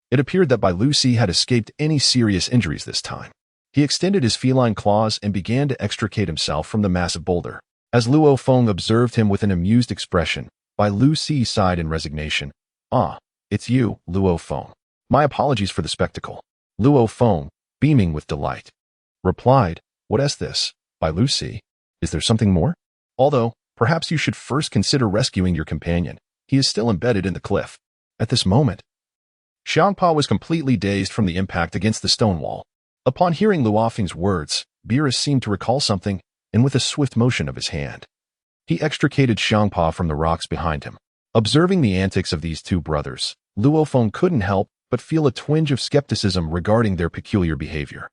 [SPEAKER 1] it appeared that Lucy had escaped any serious injuries this time. He extended his feline claws and began to extricate himself from the massive boulder. As Luo Feng observed him with an amused expression, Lucy sighed in resignation. "Ah, it's you, Luo Feng. My apologies for the spectacle." Luo Feng, beaming with delight, replied, "What is this, Lucy? Is there something more? Although, perhaps you should first consider rescuing your companion. He is still embedded in the cliff." At this moment, Hmph was completely dazed from the impact against the stone wall. Upon hearing Luo Feng's words, Beerus seemed to recall something, and with a swift motion of his hand, he extricated Hmph from the rocks behind him. Observing the antics of these two brothers, Luo Feng couldn't help but feel a twinge of skepticism regarding their peculiar behavior.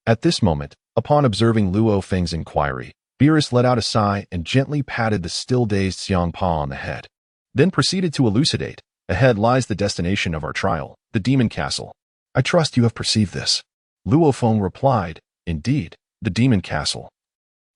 [SPEAKER 1] At this moment, upon observing Luo Feng's inquiry, Beerus let out a sigh and gently patted the still-dazed Hmph on the head, then proceeded to elucidate. "Ahead lies the destination of our trial, the demon castle. I trust you have perceived this." Luo Feng replied, "Indeed, the demon castle.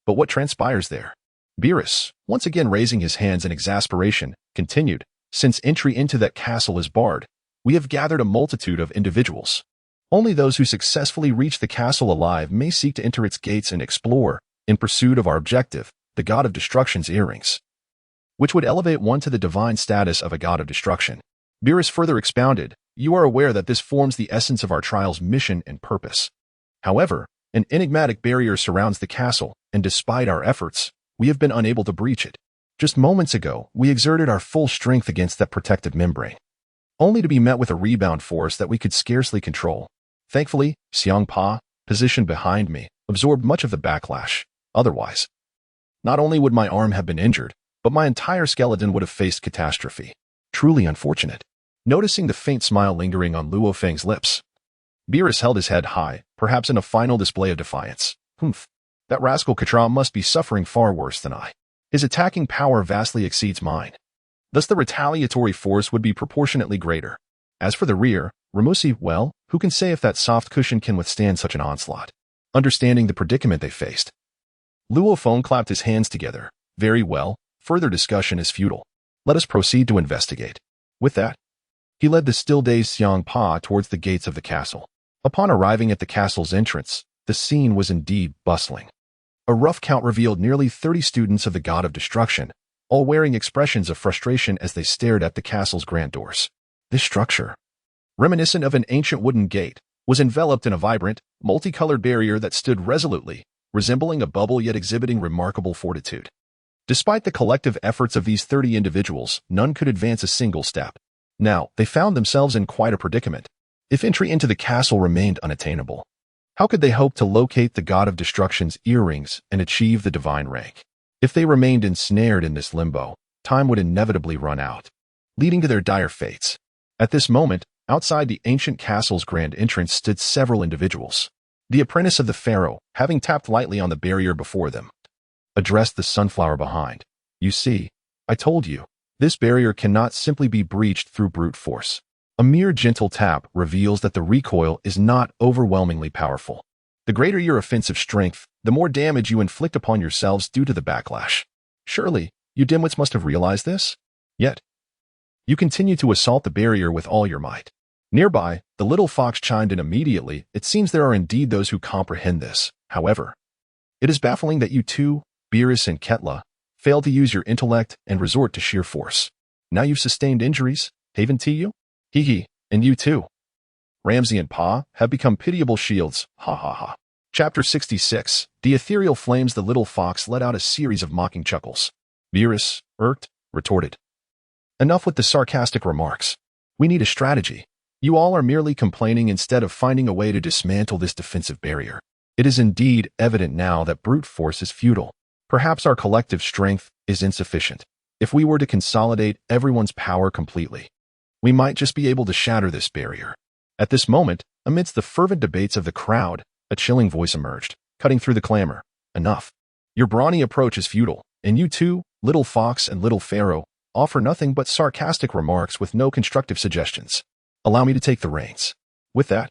[SPEAKER 1] But what transpires there?" Beerus, once again raising his hands in exasperation, continued, "Since entry into that castle is barred, we have gathered a multitude of individuals. Only those who successfully reach the castle alive may seek to enter its gates and explore, in pursuit of our objective, the god of destruction's earrings, which would elevate one to the divine status of a god of destruction." Beerus further expounded, "You are aware that this forms the essence of our trial's mission and purpose. However, an enigmatic barrier surrounds the castle, and despite our efforts, we have been unable to breach it. Just moments ago, we exerted our full strength against that protective membrane, only to be met with a rebound force that we could scarcely control. Thankfully, Hmph, positioned behind me, absorbed much of the backlash. Otherwise, not only would my arm have been injured, but my entire skeleton would have faced catastrophe." Truly unfortunate. Noticing the faint smile lingering on Luo Feng's lips, Beerus held his head high, perhaps in a final display of defiance. Hmph. That rascal Katra must be suffering far worse than I. His attacking power vastly exceeds mine. Thus the retaliatory force would be proportionately greater. As for the rear, Ramusi, well, who can say if that soft cushion can withstand such an onslaught? Understanding the predicament they faced, Luo Feng clapped his hands together. Very well, further discussion is futile. Let us proceed to investigate. With that, he led the still-dazed Hmph towards the gates of the castle. Upon arriving at the castle's entrance, the scene was indeed bustling. A rough count revealed nearly 30 students of the God of Destruction, all wearing expressions of frustration as they stared at the castle's grand doors. This structure, reminiscent of an ancient wooden gate, was enveloped in a vibrant, multicolored barrier that stood resolutely, resembling a bubble yet exhibiting remarkable fortitude. Despite the collective efforts of these 30 individuals, none could advance a single step. Now, they found themselves in quite a predicament. If entry into the castle remained unattainable, how could they hope to locate the God of Destruction's earrings and achieve the divine rank? If they remained ensnared in this limbo, time would inevitably run out, leading to their dire fates. At this moment, outside the ancient castle's grand entrance stood several individuals. The apprentice of the pharaoh, having tapped lightly on the barrier before them, addressed the sunflower behind. You see, I told you, this barrier cannot simply be breached through brute force. A mere gentle tap reveals that the recoil is not overwhelmingly powerful. The greater your offensive strength, the more damage you inflict upon yourselves due to the backlash. Surely, you dimwits must have realized this? Yet, you continue to assault the barrier with all your might. Nearby, the little fox chimed in immediately. It seems there are indeed those who comprehend this. However, it is baffling that you two, Beerus and Ketla, failed to use your intellect and resort to sheer force. Now you've sustained injuries, haven't you? Hee, and you too. Ramsey and Pa have become pitiable shields, ha ha ha. Chapter 66, The Ethereal Flames. The little fox let out a series of mocking chuckles. Beerus, irked, retorted. Enough with the sarcastic remarks. We need a strategy. You all are merely complaining instead of finding a way to dismantle this defensive barrier. It is indeed evident now that brute force is futile. Perhaps our collective strength is insufficient. If we were to consolidate everyone's power completely, we might just be able to shatter this barrier. At this moment, amidst the fervent debates of the crowd, a chilling voice emerged, cutting through the clamor. Enough. Your brawny approach is futile, and you two, Little Fox and Little Pharaoh, offer nothing but sarcastic remarks with no constructive suggestions. Allow me to take the reins. With that,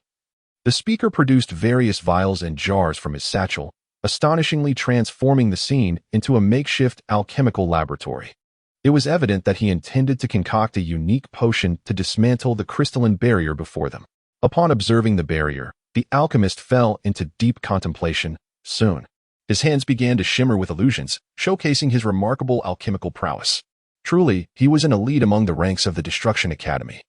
[SPEAKER 1] the speaker produced various vials and jars from his satchel, astonishingly transforming the scene into a makeshift alchemical laboratory. It was evident that he intended to concoct a unique potion to dismantle the crystalline barrier before them. Upon observing the barrier, the alchemist fell into deep contemplation. Soon, his hands began to shimmer with illusions, showcasing his remarkable alchemical prowess. Truly, he was an elite among the ranks of the Destruction Academy.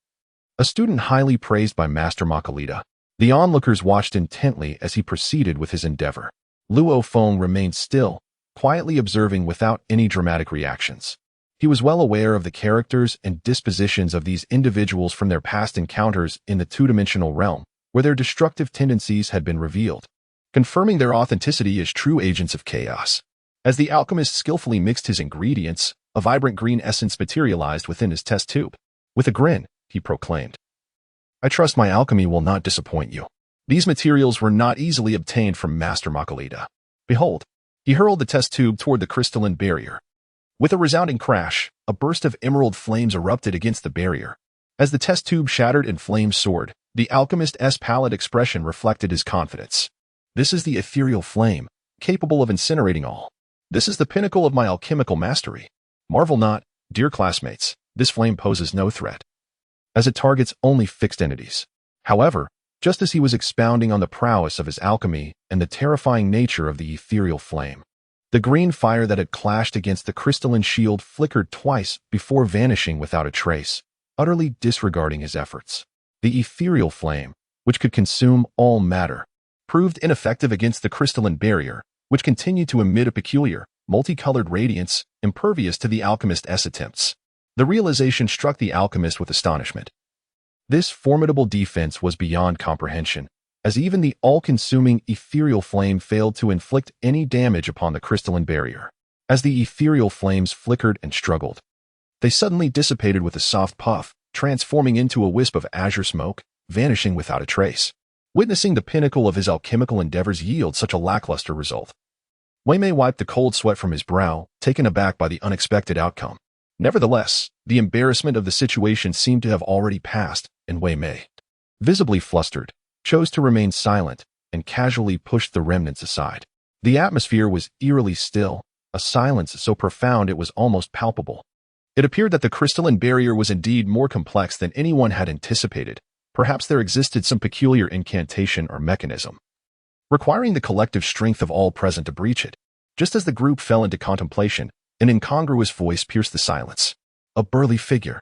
[SPEAKER 1] A student highly praised by Master Makalita. The onlookers watched intently as he proceeded with his endeavor. Luo Feng remained still, quietly observing without any dramatic reactions. He was well aware of the characters and dispositions of these individuals from their past encounters in the two-dimensional realm, where their destructive tendencies had been revealed, confirming their authenticity as true agents of chaos. As the alchemist skillfully mixed his ingredients, a vibrant green essence materialized within his test tube. With a grin, he proclaimed, I trust my alchemy will not disappoint you. These materials were not easily obtained from Master Makalita. Behold, he hurled the test tube toward the crystalline barrier. With a resounding crash, a burst of emerald flames erupted against the barrier. As the test tube shattered and flames soared, the alchemist's pallid expression reflected his confidence. This is the ethereal flame, capable of incinerating all. This is the pinnacle of my alchemical mastery. Marvel not, dear classmates, this flame poses no threat, as it targets only fixed entities. However, just as he was expounding on the prowess of his alchemy and the terrifying nature of the ethereal flame, the green fire that had clashed against the crystalline shield flickered twice before vanishing without a trace, utterly disregarding his efforts. The ethereal flame, which could consume all matter, proved ineffective against the crystalline barrier, which continued to emit a peculiar, multicolored radiance, impervious to the alchemist's attempts. The realization struck the alchemist with astonishment. This formidable defense was beyond comprehension, as even the all-consuming ethereal flame failed to inflict any damage upon the crystalline barrier. As the ethereal flames flickered and struggled, They suddenly dissipated with a soft puff, transforming into a wisp of azure smoke, vanishing without a trace. Witnessing the pinnacle of his alchemical endeavors yield such a lackluster result, Wei Mei wiped the cold sweat from his brow, taken aback by the unexpected outcome. Nevertheless, the embarrassment of the situation seemed to have already passed, and Wei Mei, visibly flustered, chose to remain silent and casually pushed the remnants aside. The atmosphere was eerily still, a silence so profound it was almost palpable. It appeared that the crystalline barrier was indeed more complex than anyone had anticipated. Perhaps there existed some peculiar incantation or mechanism, requiring the collective strength of all present to breach it. Just as the group fell into contemplation, an incongruous voice pierced the silence. A burly figure,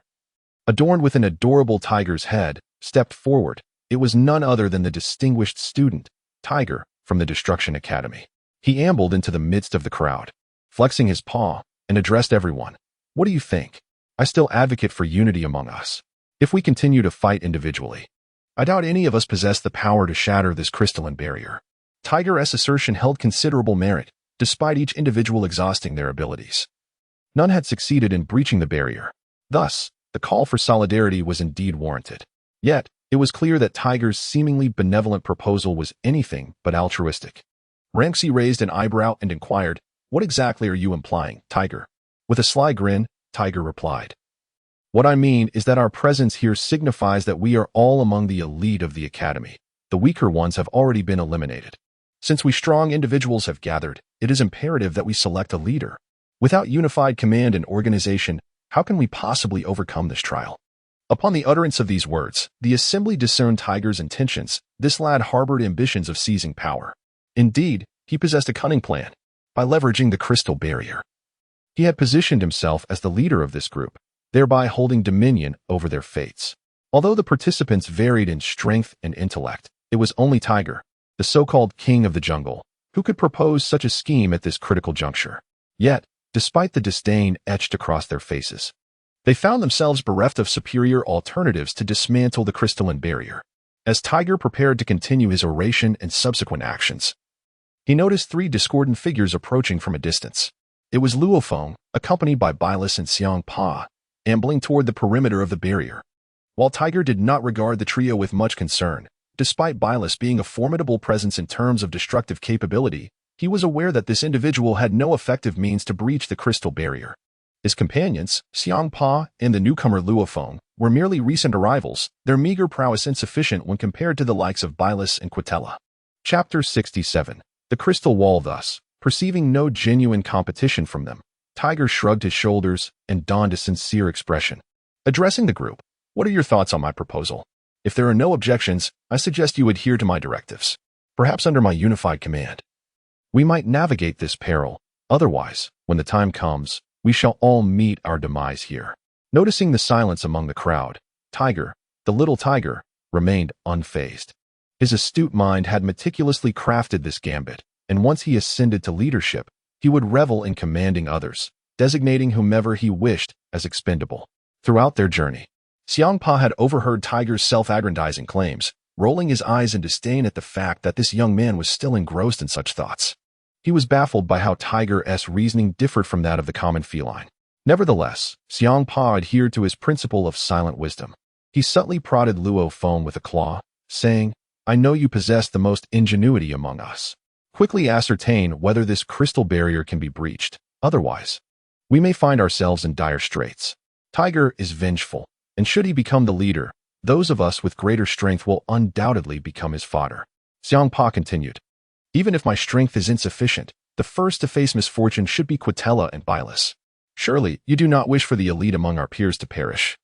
[SPEAKER 1] adorned with an adorable tiger's head, stepped forward. It was none other than the distinguished student, Tiger, from the Destruction Academy. He ambled into the midst of the crowd, flexing his paw, and addressed everyone. What do you think? I still advocate for unity among us. If we continue to fight individually, I doubt any of us possess the power to shatter this crystalline barrier. Tiger's assertion held considerable merit, despite each individual exhausting their abilities. None had succeeded in breaching the barrier. Thus, the call for solidarity was indeed warranted. Yet, it was clear that Tiger's seemingly benevolent proposal was anything but altruistic. Ranxi raised an eyebrow and inquired, "What exactly are you implying, Tiger?" With a sly grin, Tiger replied, "What I mean is that our presence here signifies that we are all among the elite of the academy. The weaker ones have already been eliminated. Since we strong individuals have gathered, it is imperative that we select a leader. Without unified command and organization, how can we possibly overcome this trial?" Upon the utterance of these words, the assembly discerned Tiger's intentions. This lad harbored ambitions of seizing power. Indeed, he possessed a cunning plan. By leveraging the crystal barrier, he had positioned himself as the leader of this group, thereby holding dominion over their fates. Although the participants varied in strength and intellect, it was only Tiger, the so-called king of the jungle, who could propose such a scheme at this critical juncture. Yet, despite the disdain etched across their faces, they found themselves bereft of superior alternatives to dismantle the crystalline barrier. As Tiger prepared to continue his oration and subsequent actions, he noticed three discordant figures approaching from a distance. It was Luo Feng, accompanied by Beerus and Hmph, ambling toward the perimeter of the barrier. While Tiger did not regard the trio with much concern, despite Beerus being a formidable presence in terms of destructive capability, he was aware that this individual had no effective means to breach the crystal barrier. His companions, Hmph and the newcomer Luo Feng, were merely recent arrivals, their meager prowess insufficient when compared to the likes of Beerus and Quitella. Chapter 67. The Crystal Wall. Thus, perceiving no genuine competition from them, Tiger shrugged his shoulders and donned a sincere expression. Addressing the group, "What are your thoughts on my proposal? If there are no objections, I suggest you adhere to my directives. Perhaps under my unified command, we might navigate this peril. Otherwise, when the time comes, we shall all meet our demise here." Noticing the silence among the crowd, Tiger, the little Tiger, remained unfazed. His astute mind had meticulously crafted this gambit, and once he ascended to leadership, he would revel in commanding others, designating whomever he wished as expendable. Throughout their journey, Hmph had overheard Tiger's self-aggrandizing claims, rolling his eyes in disdain at the fact that this young man was still engrossed in such thoughts. He was baffled by how Tiger's reasoning differed from that of the common feline. Nevertheless, Hmph adhered to his principle of silent wisdom. He subtly prodded Luo Feng with a claw, saying, "I know you possess the most ingenuity among us. Quickly ascertain whether this crystal barrier can be breached. Otherwise, we may find ourselves in dire straits." Tiger is vengeful, and should he become the leader, those of us with greater strength will undoubtedly become his fodder. Hmph continued, "Even if my strength is insufficient, the first to face misfortune should be Quitella and Beerus. Surely, you do not wish for the elite among our peers to perish,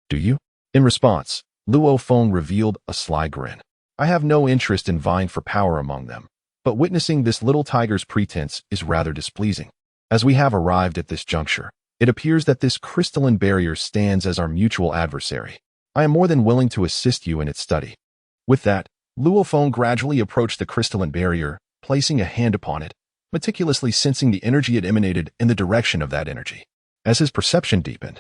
[SPEAKER 1] do you?" In response, Luo Feng revealed a sly grin. "I have no interest in vying for power among them, but witnessing this little Tiger's pretense is rather displeasing. As we have arrived at this juncture, it appears that this crystalline barrier stands as our mutual adversary. I am more than willing to assist you in its study." With that, Luo Feng gradually approached the crystalline barrier, placing a hand upon it, meticulously sensing the energy it emanated in the direction of that energy. As his perception deepened,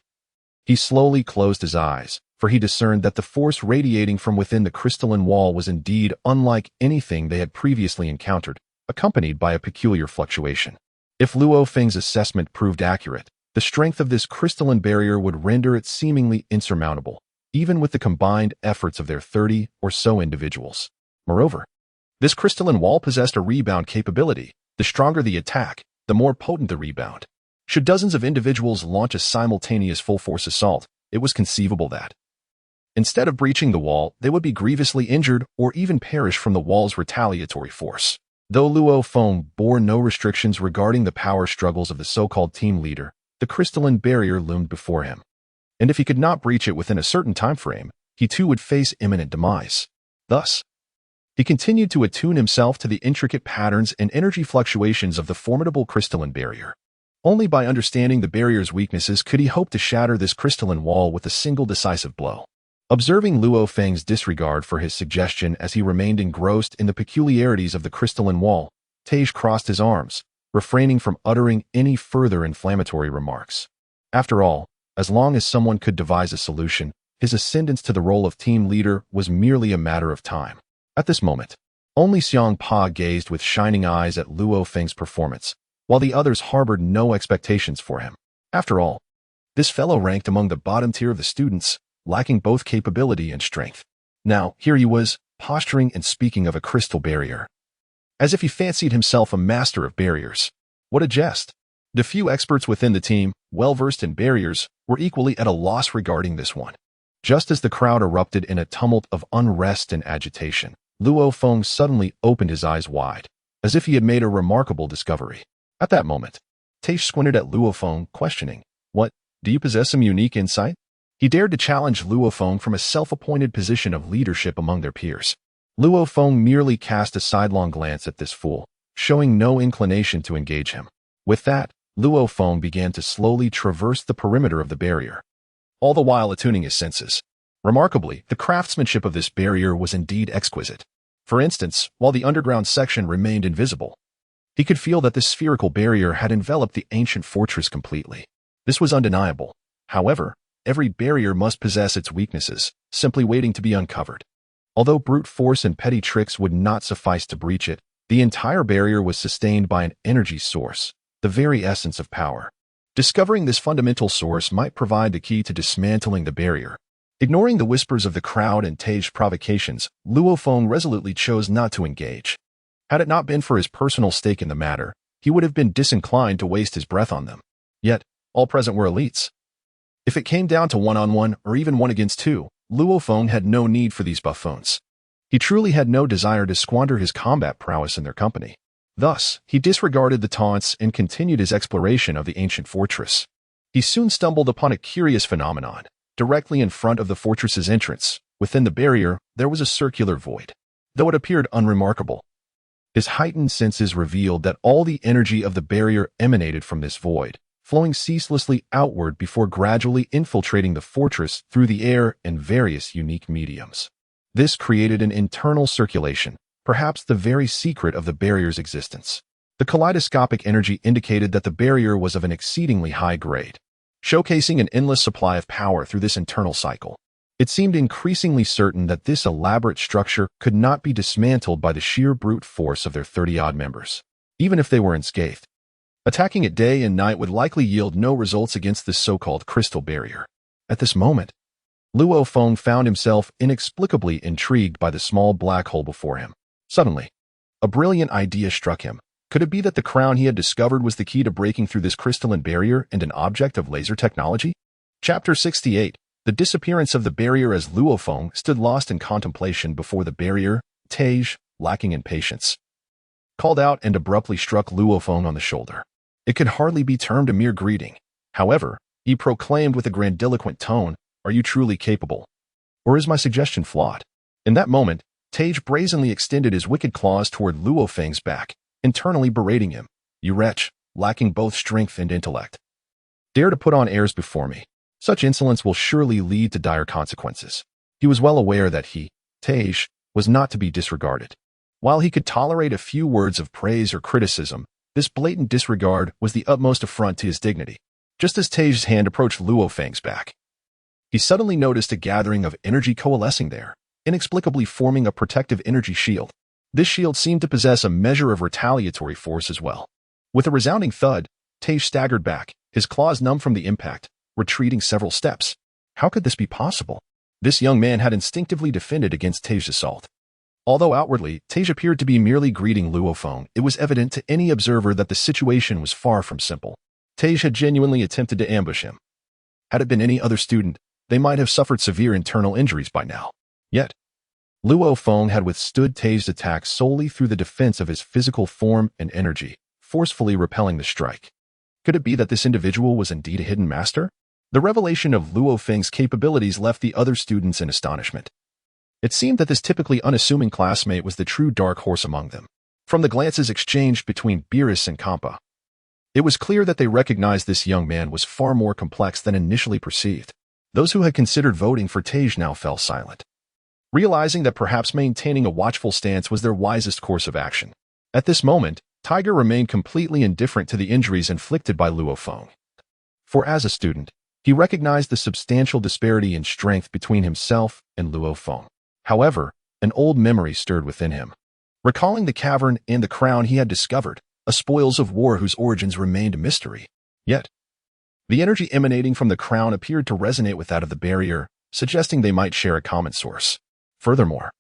[SPEAKER 1] he slowly closed his eyes, for he discerned that the force radiating from within the crystalline wall was indeed unlike anything they had previously encountered, accompanied by a peculiar fluctuation. If Luo Feng's assessment proved accurate, The strength of this crystalline barrier would render it seemingly insurmountable, even with the combined efforts of their 30 or so individuals. Moreover, this crystalline wall possessed a rebound capability. The stronger the attack, the more potent the rebound. Should dozens of individuals launch a simultaneous full-force assault, it was conceivable that, instead of breaching the wall, they would be grievously injured or even perish from the wall's retaliatory force. Though Luo Feng bore no restrictions regarding the power struggles of the so-called team leader, the crystalline barrier loomed before him. And if he could not breach it within a certain time frame, he too would face imminent demise. Thus, he continued to attune himself to the intricate patterns and energy fluctuations of the formidable crystalline barrier. Only by understanding the barrier's weaknesses could he hope to shatter this crystalline wall with a single decisive blow. Observing Luo Feng's disregard for his suggestion as he remained engrossed in the peculiarities of the crystalline wall, Tej crossed his arms, refraining from uttering any further inflammatory remarks. After all, as long as someone could devise a solution, his ascendance to the role of team leader was merely a matter of time. At this moment, only Xiang Pa gazed with shining eyes at Luo Feng's performance, while the others harbored no expectations for him. After all, this fellow ranked among the bottom tier of the students, lacking both capability and strength. Now, here he was, posturing and speaking of a crystal barrier, as if he fancied himself a master of barriers. What a jest! The few experts within the team, well-versed in barriers, were equally at a loss regarding this one. Just as the crowd erupted in a tumult of unrest and agitation, Luo Feng suddenly opened his eyes wide, as if he had made a remarkable discovery. At that moment, Tej squinted at Luo Feng, questioning, "What, do you possess some unique insight?" He dared to challenge Luo Feng from a self-appointed position of leadership among their peers. Luo Feng merely cast a sidelong glance at this fool, showing no inclination to engage him. With that, Luo Feng began to slowly traverse the perimeter of the barrier, all the while attuning his senses. Remarkably, the craftsmanship of this barrier was indeed exquisite. For instance, while the underground section remained invisible, he could feel that the spherical barrier had enveloped the ancient fortress completely. This was undeniable. However, every barrier must possess its weaknesses, simply waiting to be uncovered. Although brute force and petty tricks would not suffice to breach it, the entire barrier was sustained by an energy source, the very essence of power. Discovering this fundamental source might provide the key to dismantling the barrier. Ignoring the whispers of the crowd and Tej's provocations, Luo Feng resolutely chose not to engage. Had it not been for his personal stake in the matter, he would have been disinclined to waste his breath on them. Yet, all present were elites. If it came down to one-on-one or even one against two, Luo Feng had no need for these buffoons. He truly had no desire to squander his combat prowess in their company. Thus, he disregarded the taunts and continued his exploration of the ancient fortress. He soon stumbled upon a curious phenomenon. Directly in front of the fortress's entrance, within the barrier, there was a circular void. Though it appeared unremarkable, his heightened senses revealed that all the energy of the barrier emanated from this void, flowing ceaselessly outward before gradually infiltrating the fortress through the air and various unique mediums. This created an internal circulation, perhaps the very secret of the barrier's existence. The kaleidoscopic energy indicated that the barrier was of an exceedingly high grade, showcasing an endless supply of power through this internal cycle. It seemed increasingly certain that this elaborate structure could not be dismantled by the sheer brute force of their 30-odd members, even if they were unscathed. Attacking it day and night would likely yield no results against this so-called crystal barrier. At this moment, Luo Feng found himself inexplicably intrigued by the small black hole before him. Suddenly, a brilliant idea struck him. Could it be that the crown he had discovered was the key to breaking through this crystalline barrier and an object of laser technology? Chapter 68. The disappearance of the barrier. As Luo Feng stood lost in contemplation before the barrier, Tej, lacking in patience, called out and abruptly struck Luo Feng on the shoulder. It could hardly be termed a mere greeting. However, he proclaimed with a grandiloquent tone, "Are you truly capable? Or is my suggestion flawed?" In that moment, Tej brazenly extended his wicked claws toward Luo Feng's back, internally berating him. "You wretch, lacking both strength and intellect. Dare to put on airs before me. Such insolence will surely lead to dire consequences." He was well aware that he, Tej, was not to be disregarded. While he could tolerate a few words of praise or criticism, this blatant disregard was the utmost affront to his dignity. Just as Tej's hand approached Luo Feng's back, he suddenly noticed a gathering of energy coalescing there, inexplicably forming a protective energy shield. This shield seemed to possess a measure of retaliatory force as well. With a resounding thud, Tej staggered back, his claws numb from the impact, retreating several steps. How could this be possible? This young man had instinctively defended against Tage's assault. Although outwardly, Tage appeared to be merely greeting Luo Feng, it was evident to any observer that the situation was far from simple. Tage had genuinely attempted to ambush him. Had it been any other student, they might have suffered severe internal injuries by now. Yet, Luo Feng had withstood Tage's attack solely through the defense of his physical form and energy, forcefully repelling the strike. Could it be that this individual was indeed a hidden master? The revelation of Luo Feng's capabilities left the other students in astonishment. It seemed that this typically unassuming classmate was the true dark horse among them. From the glances exchanged between Beerus and Hmph, it was clear that they recognized this young man was far more complex than initially perceived. Those who had considered voting for Tage now fell silent, realizing that perhaps maintaining a watchful stance was their wisest course of action. At this moment, Tiger remained completely indifferent to the injuries inflicted by Luo Feng. For as a student, he recognized the substantial disparity in strength between himself and Luo Feng. However, an old memory stirred within him. Recalling the cavern and the crown he had discovered, a spoils of war whose origins remained a mystery. Yet, the energy emanating from the crown appeared to resonate with that of the barrier, suggesting they might share a common source. Furthermore,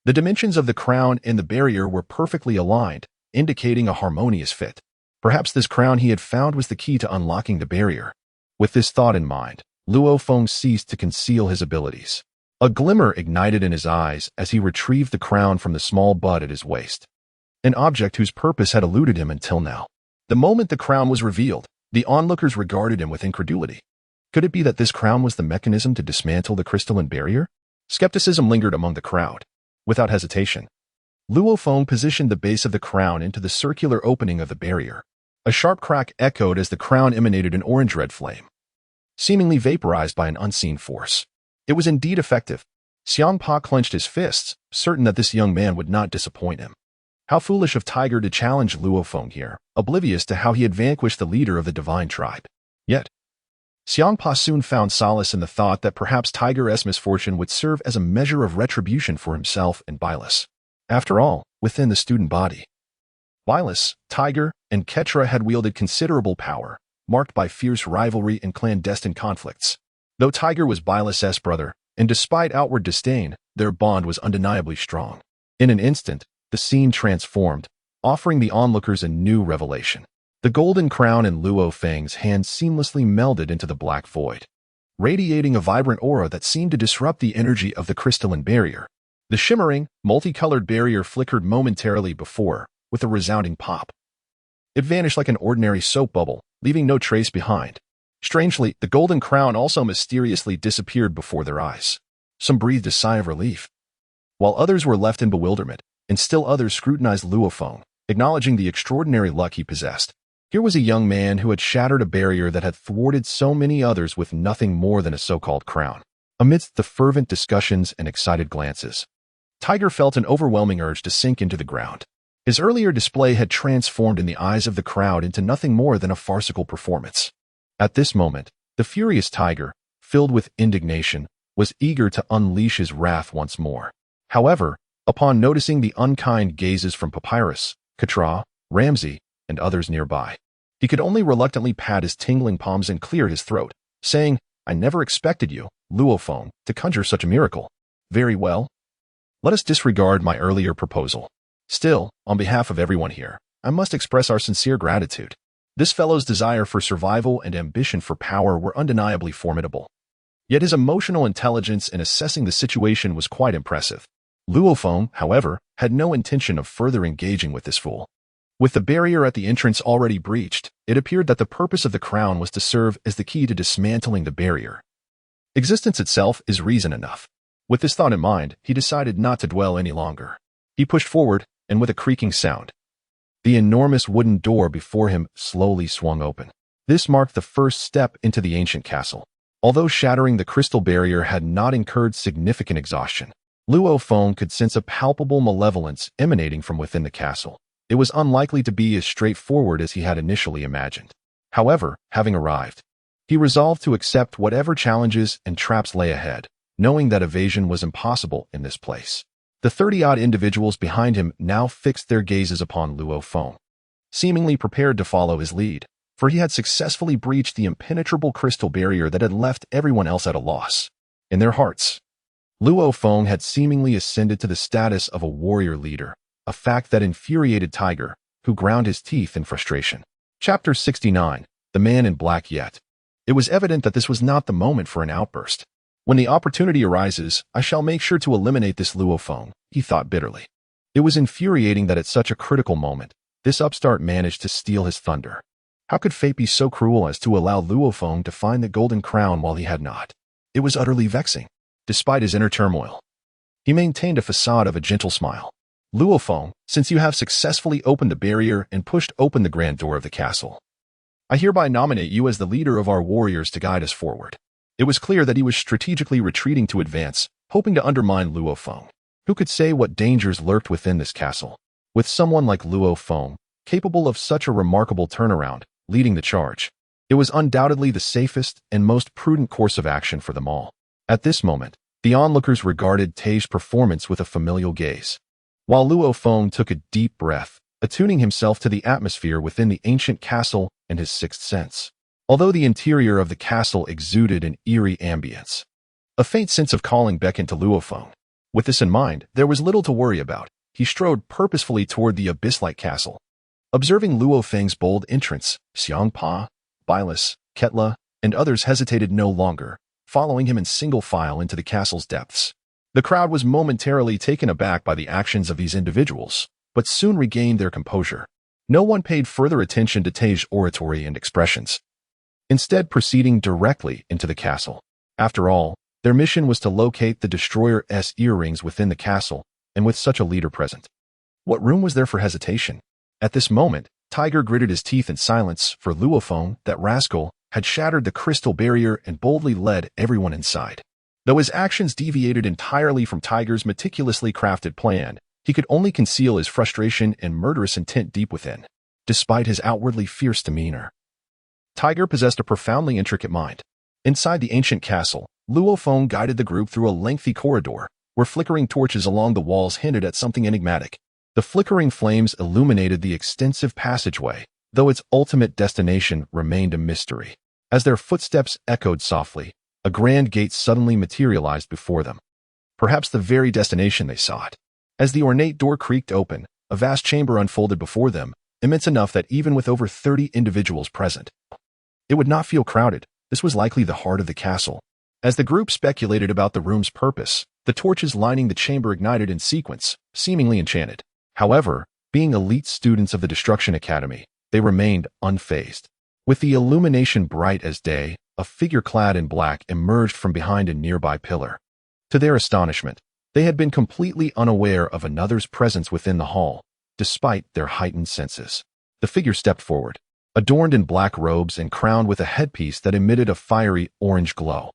[SPEAKER 1] the dimensions of the crown and the barrier were perfectly aligned, indicating a harmonious fit. Perhaps this crown he had found was the key to unlocking the barrier. With this thought in mind, Luo Feng ceased to conceal his abilities. A glimmer ignited in his eyes as he retrieved the crown from the small bud at his waist, an object whose purpose had eluded him until now. The moment the crown was revealed, the onlookers regarded him with incredulity. Could it be that this crown was the mechanism to dismantle the crystalline barrier? Skepticism lingered among the crowd. Without hesitation, Luo Feng positioned the base of the crown into the circular opening of the barrier. A sharp crack echoed as the crown emanated an orange-red flame, seemingly vaporized by an unseen force. It was indeed effective. Hmph clenched his fists, certain that this young man would not disappoint him. How foolish of Tiger to challenge Luo Feng here, oblivious to how he had vanquished the leader of the divine tribe. Yet, Hmph soon found solace in the thought that perhaps Tiger's misfortune would serve as a measure of retribution for himself and Beerus. After all, within the student body, Beerus, Tiger, and Ketra had wielded considerable power, marked by fierce rivalry and clandestine conflicts. Though Tiger was Beerus's brother, and despite outward disdain, their bond was undeniably strong. In an instant, the scene transformed, offering the onlookers a new revelation. The golden crown in Luo Feng's hand seamlessly melded into the black void, radiating a vibrant aura that seemed to disrupt the energy of the crystalline barrier. The shimmering, multicolored barrier flickered momentarily before, with a resounding pop. It vanished like an ordinary soap bubble, leaving no trace behind. Strangely, the golden crown also mysteriously disappeared before their eyes. Some breathed a sigh of relief, while others were left in bewilderment, and still others scrutinized Luo Feng, acknowledging the extraordinary luck he possessed. Here was a young man who had shattered a barrier that had thwarted so many others with nothing more than a so-called crown. Amidst the fervent discussions and excited glances, Tiger felt an overwhelming urge to sink into the ground. His earlier display had transformed in the eyes of the crowd into nothing more than a farcical performance. At this moment, the furious Tiger, filled with indignation, was eager to unleash his wrath once more. However, upon noticing the unkind gazes from Papyrus, Ketra, Ramsey, and others nearby, he could only reluctantly pat his tingling palms and clear his throat, saying, "I never expected you, Luo Feng, to conjure such a miracle. Very well. Let us disregard my earlier proposal. Still, on behalf of everyone here, I must express our sincere gratitude. This fellow's desire for survival and ambition for power were undeniably formidable. Yet his emotional intelligence in assessing the situation was quite impressive." Luo Feng, however, had no intention of further engaging with this fool. With the barrier at the entrance already breached, it appeared that the purpose of the crown was to serve as the key to dismantling the barrier. Existence itself is reason enough. With this thought in mind, he decided not to dwell any longer. He pushed forward, and with a creaking sound, the enormous wooden door before him slowly swung open. This marked the first step into the ancient castle. Although shattering the crystal barrier had not incurred significant exhaustion, Luo Feng could sense a palpable malevolence emanating from within the castle. It was unlikely to be as straightforward as he had initially imagined. However, having arrived, he resolved to accept whatever challenges and traps lay ahead, knowing that evasion was impossible in this place. The 30-odd individuals behind him now fixed their gazes upon Luo Feng, seemingly prepared to follow his lead. for he had successfully breached the impenetrable crystal barrier that had left everyone else at a loss. In their hearts, Luo Feng had seemingly ascended to the status of a warrior leader, a fact that infuriated Tiger, who ground his teeth in frustration. Chapter 69. The Man in Black Yet. It was evident that this was not the moment for an outburst. When the opportunity arises, I shall make sure to eliminate this Luo Feng, he thought bitterly. It was infuriating that at such a critical moment, this upstart managed to steal his thunder. How could fate be so cruel as to allow Luo Feng to find the golden crown while he had not? It was utterly vexing. Despite his inner turmoil, he maintained a facade of a gentle smile. Luo Feng, since you have successfully opened the barrier and pushed open the grand door of the castle, I hereby nominate you as the leader of our warriors to guide us forward. It was clear that he was strategically retreating to advance, hoping to undermine Luo Feng. Who could say what dangers lurked within this castle? With someone like Luo Feng, capable of such a remarkable turnaround, leading the charge, it was undoubtedly the safest and most prudent course of action for them all. At this moment, the onlookers regarded Tei's performance with a familial gaze, while Luo Feng took a deep breath, attuning himself to the atmosphere within the ancient castle and his sixth sense. Although the interior of the castle exuded an eerie ambience, a faint sense of calling beckoned to Luo Feng. With this in mind, there was little to worry about. He strode purposefully toward the abyss-like castle. Observing Luo Feng's bold entrance, Hmph, Beerus, Ketla, and others hesitated no longer, following him in single file into the castle's depths. The crowd was momentarily taken aback by the actions of these individuals, but soon regained their composure. No one paid further attention to Tei's oratory and expressions, instead proceeding directly into the castle. After all, their mission was to locate the destroyer's earrings within the castle, and with such a leader present, what room was there for hesitation? At this moment, Tiger gritted his teeth in silence, for Luo Feng, that rascal, had shattered the crystal barrier and boldly led everyone inside. Though his actions deviated entirely from Tiger's meticulously crafted plan, he could only conceal his frustration and murderous intent deep within. Despite his outwardly fierce demeanor, Tiger possessed a profoundly intricate mind. Inside the ancient castle, Luo Feng guided the group through a lengthy corridor, where flickering torches along the walls hinted at something enigmatic. The flickering flames illuminated the extensive passageway, though its ultimate destination remained a mystery. As their footsteps echoed softly, a grand gate suddenly materialized before them. Perhaps the very destination they sought. As the ornate door creaked open, a vast chamber unfolded before them, immense enough that even with over 30 individuals present, it would not feel crowded. This was likely the heart of the castle. As the group speculated about the room's purpose, the torches lining the chamber ignited in sequence, seemingly enchanted. However, being elite students of the Destruction Academy, they remained unfazed. With the illumination bright as day, a figure clad in black emerged from behind a nearby pillar. To their astonishment, they had been completely unaware of another's presence within the hall, despite their heightened senses. The figure stepped forward, adorned in black robes and crowned with a headpiece that emitted a fiery orange glow.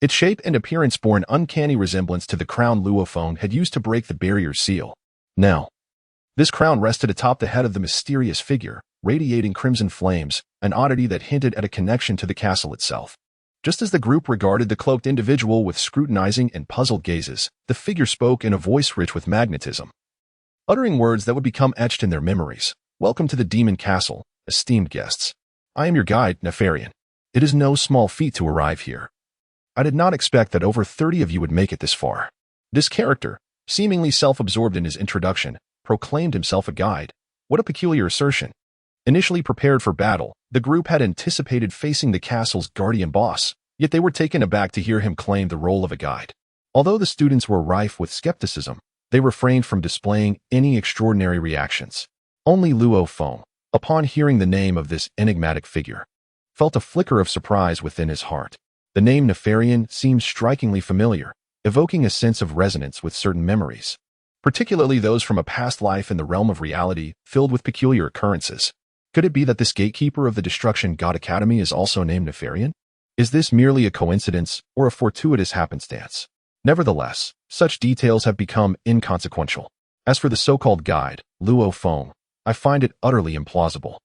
[SPEAKER 1] Its shape and appearance bore an uncanny resemblance to the crown Luo Feng had used to break the barrier's seal. Now, this crown rested atop the head of the mysterious figure, radiating crimson flames, an oddity that hinted at a connection to the castle itself. Just as the group regarded the cloaked individual with scrutinizing and puzzled gazes, the figure spoke in a voice rich with magnetism, uttering words that would become etched in their memories. "Welcome to the Demon Castle, esteemed guests. I am your guide, Nefarian. It is no small feat to arrive here. I did not expect that over 30 of you would make it this far." This character, seemingly self-absorbed in his introduction, proclaimed himself a guide. What a peculiar assertion. Initially prepared for battle, the group had anticipated facing the castle's guardian boss, yet they were taken aback to hear him claim the role of a guide. Although the students were rife with skepticism, they refrained from displaying any extraordinary reactions. Only Luo Feng, upon hearing the name of this enigmatic figure, felt a flicker of surprise within his heart. The name Nefarian seemed strikingly familiar, evoking a sense of resonance with certain memories, particularly those from a past life in the realm of reality filled with peculiar occurrences. Could it be that this gatekeeper of the Destruction.To Academy is also named Nefarian? Is this merely a coincidence or a fortuitous happenstance? Nevertheless, such details have become inconsequential. As for the so-called guide, Luo Feng, I find it utterly implausible.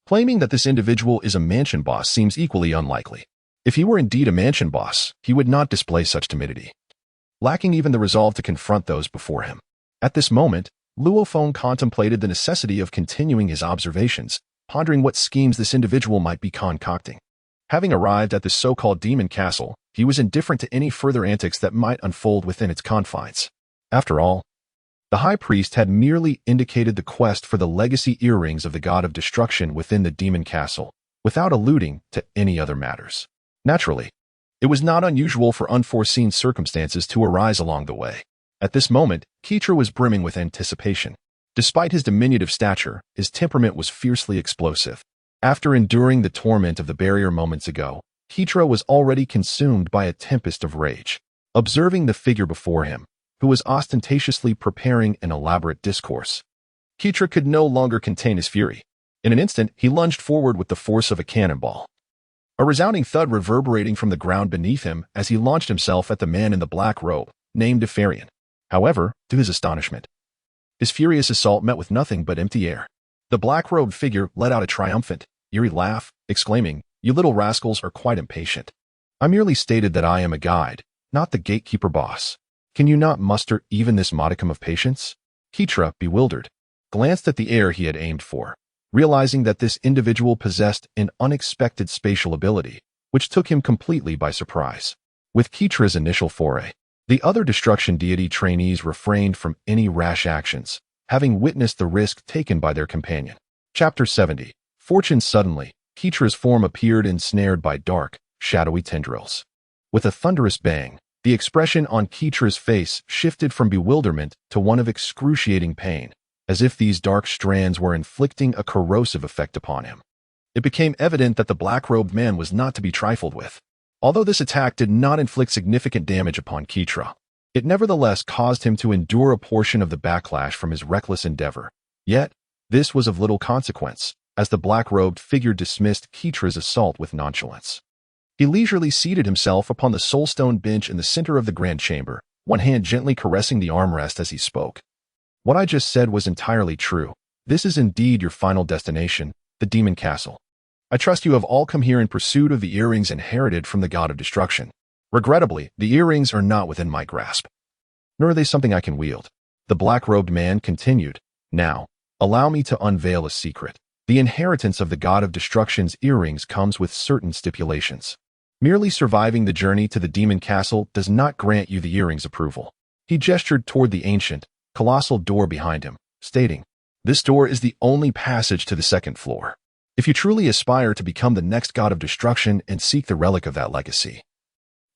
[SPEAKER 1] Claiming that this individual is a mansion boss seems equally unlikely. If he were indeed a mansion boss, he would not display such timidity, lacking even the resolve to confront those before him. At this moment, Luo Feng contemplated the necessity of continuing his observations, pondering what schemes this individual might be concocting. Having arrived at the so-called demon castle, he was indifferent to any further antics that might unfold within its confines. After all, the high priest had merely indicated the quest for the legacy earrings of the god of destruction within the demon castle, without alluding to any other matters. Naturally, it was not unusual for unforeseen circumstances to arise along the way. At this moment, Keitra was brimming with anticipation. Despite his diminutive stature, his temperament was fiercely explosive. After enduring the torment of the barrier moments ago, Keitra was already consumed by a tempest of rage. Observing the figure before him, who was ostentatiously preparing an elaborate discourse, Keitra could no longer contain his fury. In an instant, he lunged forward with the force of a cannonball. A resounding thud reverberating from the ground beneath him as he launched himself at the man in the black robe, named Defarian. However, to his astonishment, his furious assault met with nothing but empty air. The black-robed figure let out a triumphant, eerie laugh, exclaiming, "You little rascals are quite impatient. I merely stated that I am a guide, not the gatekeeper boss. Can you not muster even this modicum of patience?" Keitra, bewildered, glanced at the air he had aimed for, realizing that this individual possessed an unexpected spatial ability, which took him completely by surprise. With Keitra's initial foray, the other destruction deity trainees refrained from any rash actions, having witnessed the risk taken by their companion. Chapter 70. Fortune. Suddenly, Keitra's form appeared ensnared by dark, shadowy tendrils. With a thunderous bang, the expression on Keitra's face shifted from bewilderment to one of excruciating pain, as if these dark strands were inflicting a corrosive effect upon him. It became evident that the black-robed man was not to be trifled with. Although this attack did not inflict significant damage upon Keitra, it nevertheless caused him to endure a portion of the backlash from his reckless endeavor. Yet, this was of little consequence, as the black-robed figure dismissed Keitra's assault with nonchalance. He leisurely seated himself upon the soulstone bench in the center of the grand chamber, one hand gently caressing the armrest as he spoke. "What I just said was entirely true. This is indeed your final destination, the demon castle. I trust you have all come here in pursuit of the earrings inherited from the god of destruction. Regrettably, the earrings are not within my grasp, nor are they something I can wield." The black-robed man continued, "Now, allow me to unveil a secret. The inheritance of the god of destruction's earrings comes with certain stipulations. Merely surviving the journey to the demon castle does not grant you the earrings' approval." He gestured toward the ancient, colossal door behind him, stating, "This door is the only passage to the second floor. If you truly aspire to become the next god of destruction and seek the relic of that legacy,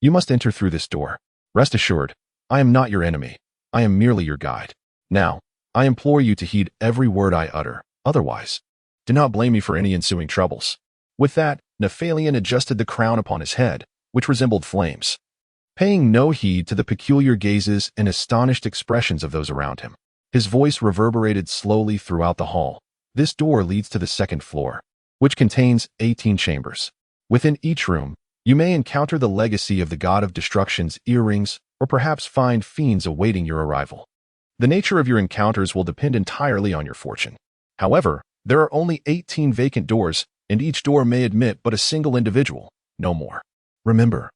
[SPEAKER 1] you must enter through this door. Rest assured, I am not your enemy. I am merely your guide. Now, I implore you to heed every word I utter. Otherwise, do not blame me for any ensuing troubles." With that, Nephalian adjusted the crown upon his head, which resembled flames, paying no heed to the peculiar gazes and astonished expressions of those around him. His voice reverberated slowly throughout the hall. "This door leads to the second floor, which contains 18 chambers. Within each room, you may encounter the legacy of the god of destruction's earrings, or perhaps find fiends awaiting your arrival. The nature of your encounters will depend entirely on your fortune. However, there are only 18 vacant doors, and each door may admit but a single individual, no more. Remember,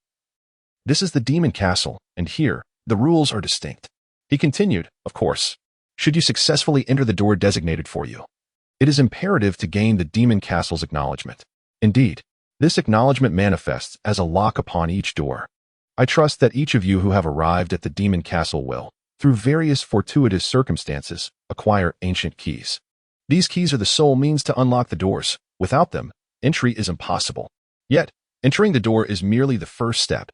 [SPEAKER 1] this is the demon castle, and here, the rules are distinct." He continued, "Of course, should you successfully enter the door designated for you, it is imperative to gain the demon castle's acknowledgement. Indeed, this acknowledgement manifests as a lock upon each door. I trust that each of you who have arrived at the demon castle will, through various fortuitous circumstances, acquire ancient keys. These keys are the sole means to unlock the doors. Without them, entry is impossible. Yet, entering the door is merely the first step.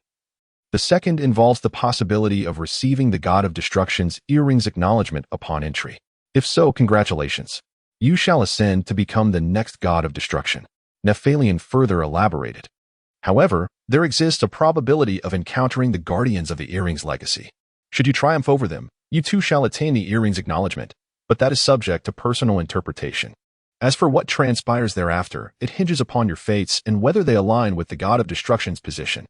[SPEAKER 1] The second involves the possibility of receiving the god of destruction's earrings acknowledgement upon entry. If so, congratulations. You shall ascend to become the next god of destruction." Nephalian further elaborated. "However, there exists a probability of encountering the guardians of the earrings legacy. Should you triumph over them, you too shall attain the earrings acknowledgement, but that is subject to personal interpretation. As for what transpires thereafter, it hinges upon your fates and whether they align with the god of destruction's position.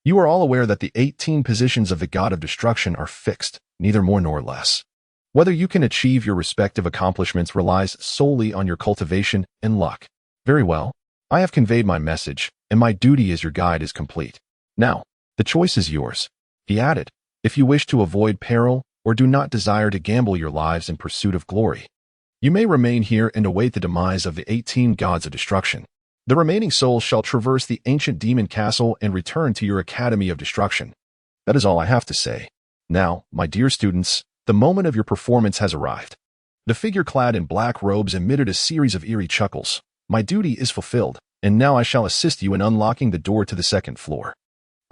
[SPEAKER 1] You are all aware that the 18 positions of the god of destruction are fixed, neither more nor less. Whether you can achieve your respective accomplishments relies solely on your cultivation and luck. Very well, I have conveyed my message, and my duty as your guide is complete. Now, the choice is yours," he added, "if you wish to avoid peril or do not desire to gamble your lives in pursuit of glory. You may remain here and await the demise of the 18 gods of destruction. The remaining souls shall traverse the ancient demon castle and return to your Academy of Destruction. That is all I have to say. Now, my dear students, the moment of your performance has arrived. The figure clad in black robes emitted a series of eerie chuckles. My duty is fulfilled, and now I shall assist you in unlocking the door to the second floor.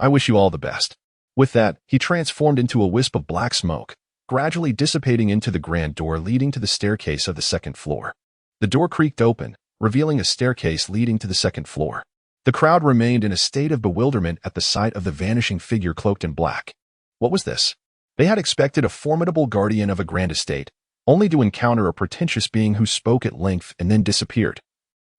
[SPEAKER 1] I wish you all the best. With that, he transformed into a wisp of black smoke, gradually dissipating into the grand door leading to the staircase of the second floor. The door creaked open, revealing a staircase leading to the second floor. The crowd remained in a state of bewilderment at the sight of the vanishing figure cloaked in black. What was this? They had expected a formidable guardian of a grand estate, only to encounter a pretentious being who spoke at length and then disappeared,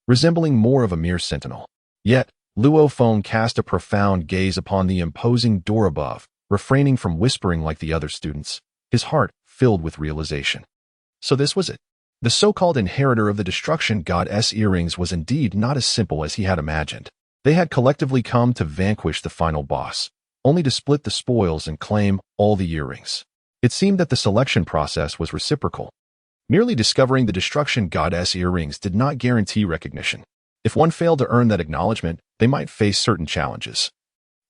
[SPEAKER 1] resembling more of a mere sentinel. Yet, Luo Feng cast a profound gaze upon the imposing door above, refraining from whispering like the other students, his heart filled with realization. So this was it. The so-called inheritor of the destruction goddess earrings was indeed not as simple as he had imagined. They had collectively come to vanquish the final boss, only to split the spoils and claim all the earrings. It seemed that the selection process was reciprocal. Merely discovering the destruction goddess earrings did not guarantee recognition. If one failed to earn that acknowledgement, they might face certain challenges,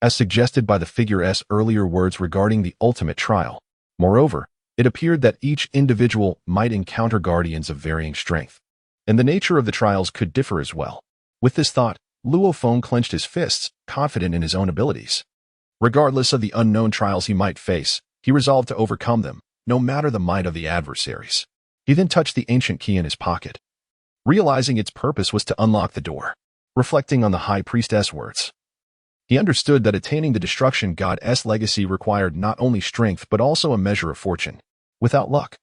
[SPEAKER 1] as suggested by the figure's earlier words regarding the ultimate trial. Moreover, it appeared that each individual might encounter guardians of varying strength, and the nature of the trials could differ as well. With this thought, Luo Feng clenched his fists, confident in his own abilities. Regardless of the unknown trials he might face, he resolved to overcome them, no matter the might of the adversaries. He then touched the ancient key in his pocket, realizing its purpose was to unlock the door. Reflecting on the high priestess words, he understood that attaining the destruction goddess legacy required not only strength but also a measure of fortune. Without luck,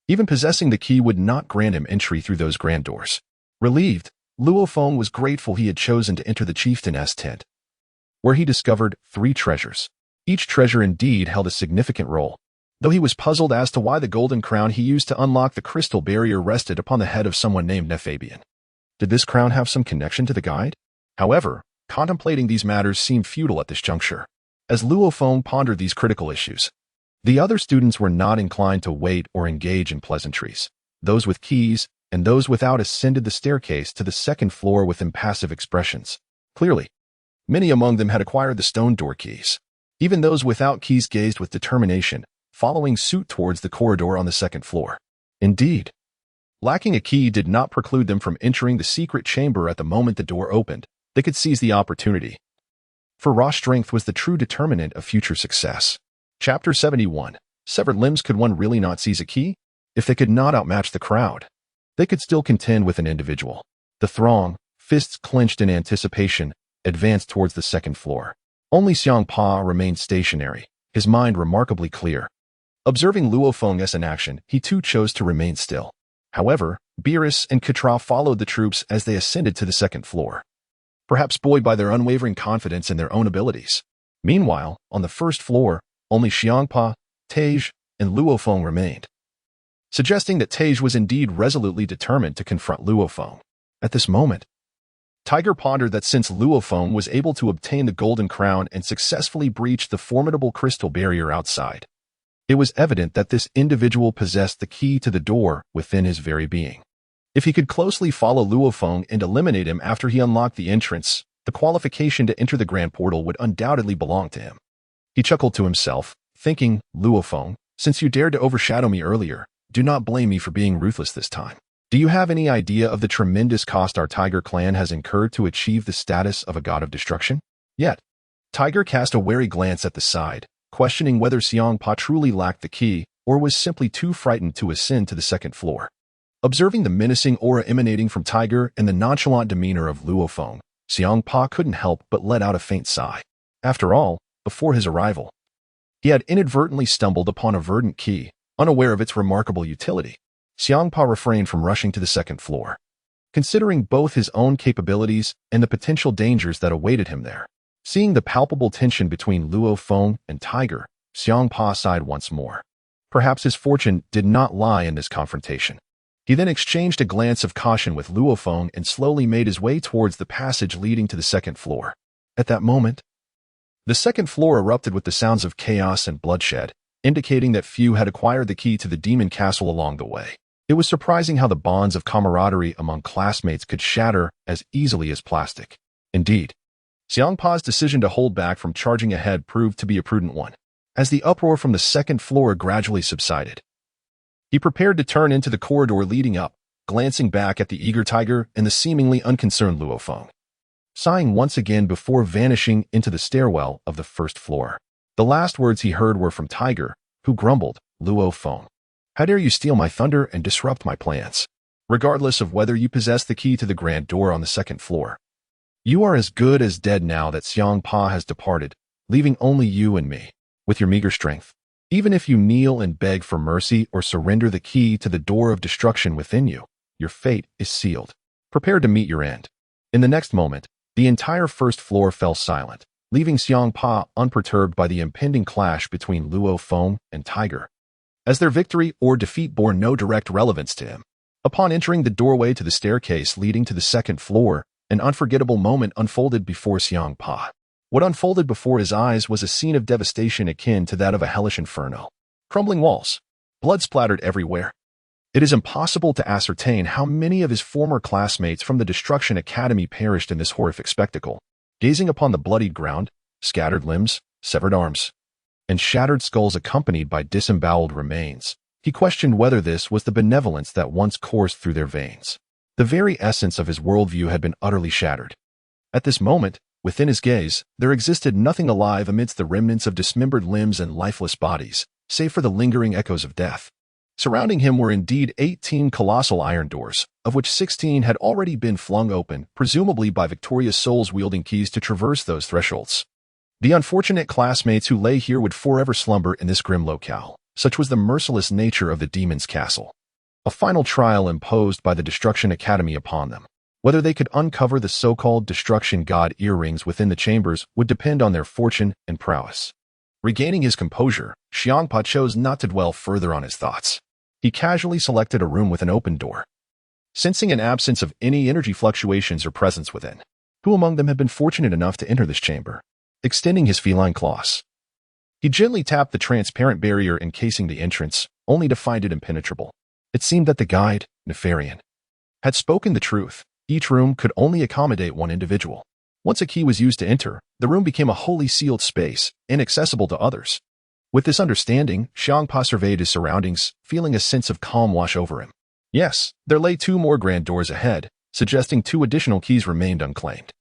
[SPEAKER 1] even possessing the key would not grant him entry through those grand doors. Relieved, Luo Feng was grateful he had chosen to enter the chieftain's tent, where he discovered 3 treasures. Each treasure indeed held a significant role, though he was puzzled as to why the golden crown he used to unlock the crystal barrier rested upon the head of someone named Hmph. Did this crown have some connection to the guide? However, contemplating these matters seemed futile at this juncture. As Luo Feng pondered these critical issues, the other students were not inclined to wait or engage in pleasantries. Those with keys and those without ascended the staircase to the second floor with impassive expressions. Clearly, many among them had acquired the stone door keys. Even those without keys gazed with determination, following suit towards the corridor on the second floor. Indeed, lacking a key did not preclude them from entering the secret chamber at the moment the door opened. They could seize the opportunity, for raw strength was the true determinant of future success. Chapter 71. Severed limbs. Could one really not seize a key? If they could not outmatch the crowd, they could still contend with an individual. The throng, fists clenched in anticipation, advanced towards the second floor. Only Hmph remained stationary, his mind remarkably clear. Observing Luo Feng in action, he too chose to remain still. However, Beerus and Katra followed the troops as they ascended to the second floor, perhaps buoyed by their unwavering confidence in their own abilities. Meanwhile, on the first floor, only Hmph, Tej, and Luo Feng remained, suggesting that Tej was indeed resolutely determined to confront Luo Feng. At this moment, Tiger pondered that since Luo Feng was able to obtain the golden crown and successfully breach the formidable crystal barrier outside, it was evident that this individual possessed the key to the door within his very being. If he could closely follow Luo Feng and eliminate him after he unlocked the entrance, the qualification to enter the grand portal would undoubtedly belong to him. He chuckled to himself, thinking, Luo Feng, since you dared to overshadow me earlier, do not blame me for being ruthless this time. Do you have any idea of the tremendous cost our Tiger clan has incurred to achieve the status of a god of destruction? Yet, Tiger cast a wary glance at the side, questioning whether Hmph truly lacked the key or was simply too frightened to ascend to the second floor. Observing the menacing aura emanating from Tiger and the nonchalant demeanor of Luo Feng, Hmph couldn't help but let out a faint sigh. After all, before his arrival, he had inadvertently stumbled upon a verdant key, unaware of its remarkable utility. Hmph refrained from rushing to the second floor, considering both his own capabilities and the potential dangers that awaited him there. Seeing the palpable tension between Luo Feng and Tiger, Hmph sighed once more. Perhaps his fortune did not lie in this confrontation. He then exchanged a glance of caution with Luo Feng and slowly made his way towards the passage leading to the second floor. At that moment, the second floor erupted with the sounds of chaos and bloodshed, indicating that few had acquired the key to the demon castle along the way. It was surprising how the bonds of camaraderie among classmates could shatter as easily as plastic. Indeed, Hmp's decision to hold back from charging ahead proved to be a prudent one. As the uproar from the second floor gradually subsided, he prepared to turn into the corridor leading up, glancing back at the eager tiger and the seemingly unconcerned Luo Feng, sighing once again before vanishing into the stairwell of the first floor. The last words he heard were from Tiger, who grumbled, "Luo Feng, how dare you steal my thunder and disrupt my plans? Regardless of whether you possess the key to the grand door on the second floor, you are as good as dead now that Hmph has departed, leaving only you and me, with your meager strength. Even if you kneel and beg for mercy or surrender the key to the door of destruction within you, your fate is sealed. Prepare to meet your end." In the next moment, the entire first floor fell silent, leaving Hmph unperturbed by the impending clash between Luo Feng and Tiger, as their victory or defeat bore no direct relevance to him. Upon entering the doorway to the staircase leading to the second floor, an unforgettable moment unfolded before Hmph. What unfolded before his eyes was a scene of devastation akin to that of a hellish inferno. Crumbling walls, blood splattered everywhere. It is impossible to ascertain how many of his former classmates from the Destruction Academy perished in this horrific spectacle. Gazing upon the bloodied ground, scattered limbs, severed arms, and shattered skulls accompanied by disemboweled remains, he questioned whether this was the benevolence that once coursed through their veins. The very essence of his worldview had been utterly shattered. At this moment, within his gaze, there existed nothing alive amidst the remnants of dismembered limbs and lifeless bodies, save for the lingering echoes of death. Surrounding him were indeed 18 colossal iron doors, of which 16 had already been flung open, presumably by victorious souls wielding keys to traverse those thresholds. The unfortunate classmates who lay here would forever slumber in this grim locale. Such was the merciless nature of the demon's castle. A final trial imposed by the Destruction Academy upon them. Whether they could uncover the so-called Destruction God earrings within the chambers would depend on their fortune and prowess. Regaining his composure, Hmph chose not to dwell further on his thoughts. He casually selected a room with an open door, sensing an absence of any energy fluctuations or presence within. Who among them had been fortunate enough to enter this chamber? Extending his feline claws, he gently tapped the transparent barrier encasing the entrance, only to find it impenetrable. It seemed that the guide, Nefarian, had spoken the truth. Each room could only accommodate one individual. Once a key was used to enter, the room became a wholly sealed space, inaccessible to others. With this understanding, Hmph surveyed his surroundings, feeling a sense of calm wash over him. Yes, there lay 2 more grand doors ahead, suggesting 2 additional keys remained unclaimed.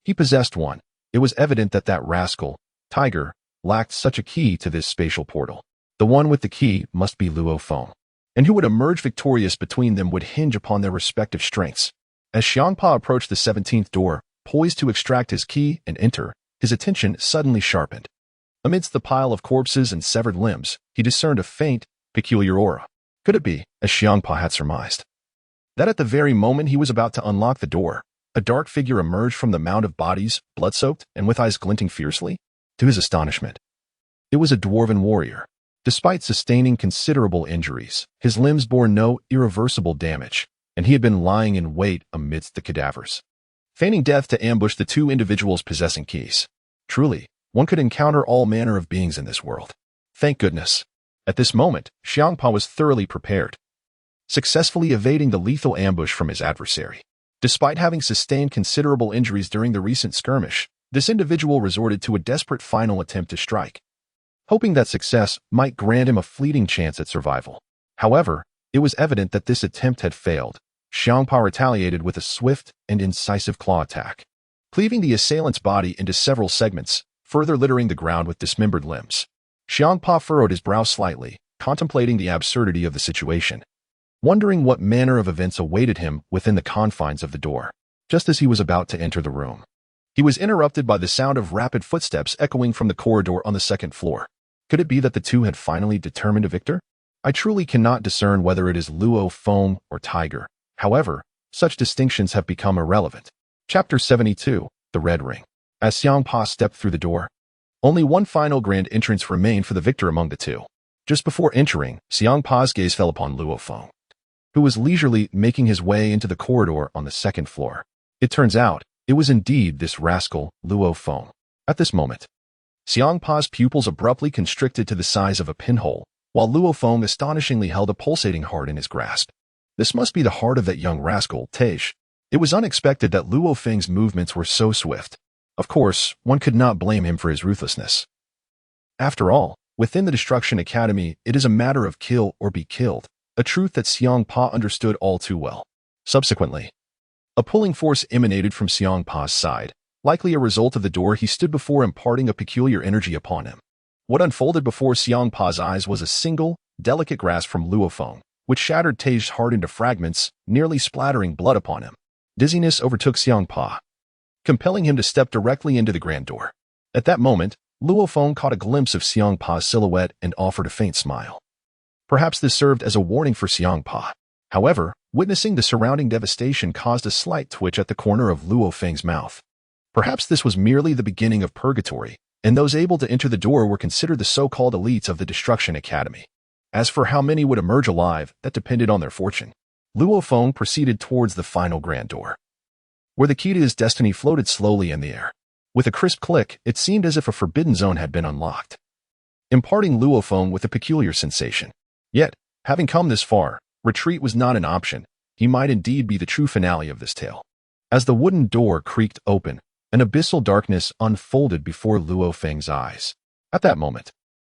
[SPEAKER 1] He possessed one. It was evident that that rascal, Tiger, lacked such a key to this spatial portal. The one with the key must be Luo Feng, and who would emerge victorious between them would hinge upon their respective strengths. As Hmph approached the 17th door, poised to extract his key and enter, his attention suddenly sharpened. Amidst the pile of corpses and severed limbs, he discerned a faint, peculiar aura. Could it be, as Hmph had surmised, that at the very moment he was about to unlock the door, a dark figure emerged from the mound of bodies, blood-soaked and with eyes glinting fiercely? To his astonishment, it was a dwarven warrior. Despite sustaining considerable injuries, his limbs bore no irreversible damage, and he had been lying in wait amidst the cadavers, feigning death to ambush the 2 individuals possessing keys. Truly, one could encounter all manner of beings in this world. Thank goodness. At this moment, Hmph was thoroughly prepared, successfully evading the lethal ambush from his adversary. Despite having sustained considerable injuries during the recent skirmish, this individual resorted to a desperate final attempt to strike, hoping that success might grant him a fleeting chance at survival. However, it was evident that this attempt had failed. Hmph retaliated with a swift and incisive claw attack, cleaving the assailant's body into several segments, further littering the ground with dismembered limbs. Hmph furrowed his brow slightly, contemplating the absurdity of the situation, wondering what manner of events awaited him within the confines of the door. Just as he was about to enter the room, he was interrupted by the sound of rapid footsteps echoing from the corridor on the second floor. Could it be that the 2 had finally determined a victor? I truly cannot discern whether it is Luo Feng or Tiger. However, such distinctions have become irrelevant. Chapter 72, The Red Ring. As Hmph stepped through the door, only one final grand entrance remained for the victor among the 2. Just before entering, Hmph's gaze fell upon Luo Feng, who was leisurely making his way into the corridor on the second floor. It turns out, it was indeed this rascal, Luo Feng. At this moment, Hmph's pupils abruptly constricted to the size of a pinhole, while Luo Feng astonishingly held a pulsating heart in his grasp. This must be the heart of that young rascal, Tej. It was unexpected that Luo Feng's movements were so swift. Of course, one could not blame him for his ruthlessness. After all, within the Destruction Academy, it is a matter of kill or be killed, a truth that Hmph understood all too well. Subsequently, a pulling force emanated from Hmph's side, likely a result of the door he stood before imparting a peculiar energy upon him. What unfolded before Hmph's eyes was a single, delicate grasp from Luo Feng, which shattered Tej's heart into fragments, nearly splattering blood upon him. Dizziness overtook Hmph, compelling him to step directly into the grand door. At that moment, Luo Feng caught a glimpse of Hmph's silhouette and offered a faint smile. Perhaps this served as a warning for Hmph. However, witnessing the surrounding devastation caused a slight twitch at the corner of Luo Feng's mouth. Perhaps this was merely the beginning of purgatory, and those able to enter the door were considered the so-called elites of the Destruction Academy. As for how many would emerge alive, that depended on their fortune. Luo Feng proceeded towards the final grand door, where the key to his destiny floated slowly in the air. With a crisp click, it seemed as if a forbidden zone had been unlocked, imparting Luo Feng with a peculiar sensation. Yet, having come this far, retreat was not an option. He might indeed be the true finale of this tale. As the wooden door creaked open, an abyssal darkness unfolded before Luo Feng's eyes. At that moment,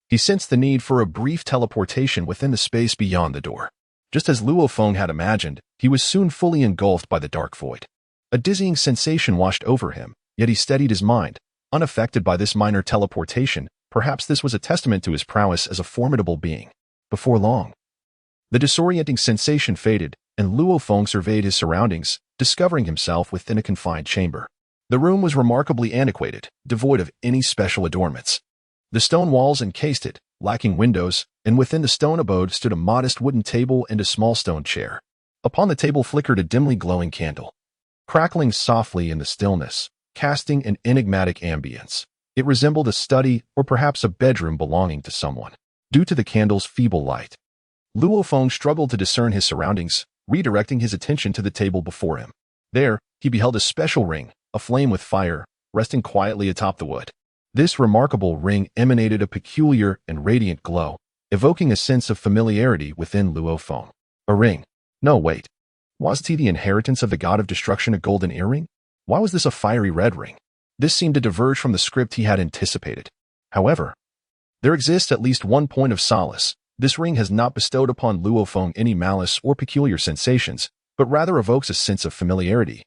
[SPEAKER 1] he sensed the need for a brief teleportation within the space beyond the door. Just as Luo Feng had imagined, he was soon fully engulfed by the dark void. A dizzying sensation washed over him, yet he steadied his mind, unaffected by this minor teleportation. Perhaps this was a testament to his prowess as a formidable being. Before long, the disorienting sensation faded, and Luo Feng surveyed his surroundings, discovering himself within a confined chamber. The room was remarkably antiquated, devoid of any special adornments. The stone walls encased it, lacking windows, and within the stone abode stood a modest wooden table and a small stone chair. Upon the table flickered a dimly glowing candle, crackling softly in the stillness, casting an enigmatic ambience. It resembled a study or perhaps a bedroom belonging to someone, due to the candle's feeble light. Luo Feng struggled to discern his surroundings, redirecting his attention to the table before him. There, he beheld a special ring, aflame with fire, resting quietly atop the wood. This remarkable ring emanated a peculiar and radiant glow, evoking a sense of familiarity within Luo Feng. A ring. No, wait. Was it the inheritance of the god of destruction, a golden earring? Why was this a fiery red ring? This seemed to diverge from the script he had anticipated. However, there exists at least one point of solace. This ring has not bestowed upon Luo Feng any malice or peculiar sensations, but rather evokes a sense of familiarity,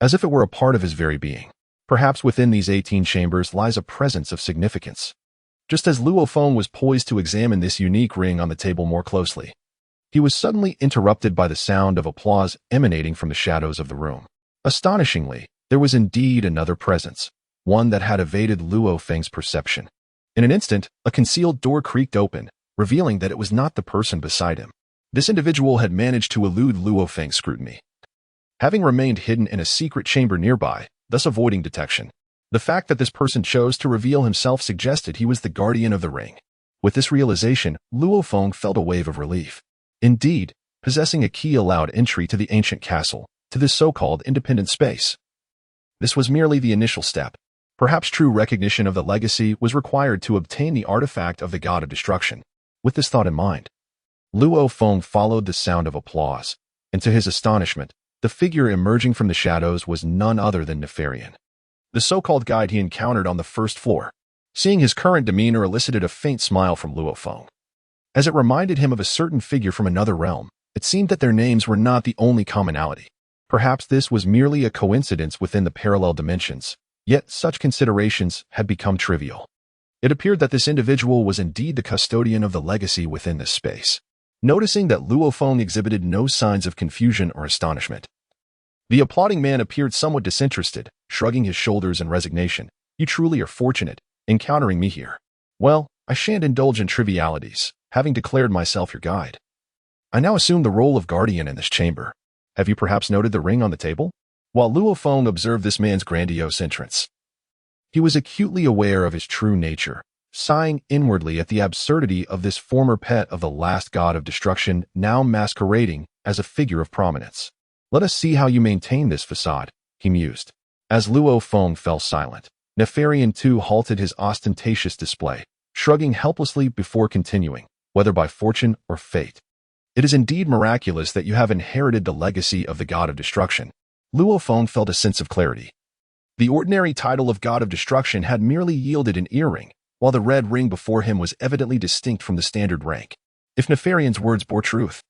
[SPEAKER 1] as if it were a part of his very being. Perhaps within these 18 chambers lies a presence of significance. Just as Luo Feng was poised to examine this unique ring on the table more closely, he was suddenly interrupted by the sound of applause emanating from the shadows of the room. Astonishingly, there was indeed another presence, one that had evaded Luo Feng's perception. In an instant, a concealed door creaked open, revealing that it was not the person beside him. This individual had managed to elude Luo Feng's scrutiny, having remained hidden in a secret chamber nearby, thus avoiding detection. The fact that this person chose to reveal himself suggested he was the guardian of the ring. With this realization, Luo Feng felt a wave of relief. Indeed, possessing a key allowed entry to the ancient castle, to this so-called independent space. This was merely the initial step. Perhaps true recognition of the legacy was required to obtain the artifact of the god of destruction. With this thought in mind, Luo Feng followed the sound of applause, and to his astonishment, the figure emerging from the shadows was none other than Nefarian, the so-called guide he encountered on the first floor. Seeing his current demeanor elicited a faint smile from Luo Feng, as it reminded him of a certain figure from another realm. It seemed that their names were not the only commonality. Perhaps this was merely a coincidence within the parallel dimensions, yet such considerations had become trivial. It appeared that this individual was indeed the custodian of the legacy within this space. Noticing that Luo Feng exhibited no signs of confusion or astonishment, the applauding man appeared somewhat disinterested, shrugging his shoulders in resignation. You truly are fortunate, encountering me here. Well, I shan't indulge in trivialities, having declared myself your guide. I now assume the role of guardian in this chamber. Have you perhaps noted the ring on the table? While Luo Feng observed this man's grandiose entrance, he was acutely aware of his true nature, sighing inwardly at the absurdity of this former pet of the last god of destruction now masquerading as a figure of prominence. Let us see how you maintain this facade, he mused. As Luo Feng fell silent, Nefarian-To halted his ostentatious display, shrugging helplessly before continuing, whether by fortune or fate, It is indeed miraculous that you have inherited the legacy of the God of Destruction. Luo Feng felt a sense of clarity. The ordinary title of God of Destruction had merely yielded an earring, while the red ring before him was evidently distinct from the standard rank. If Nefarian's words bore truth,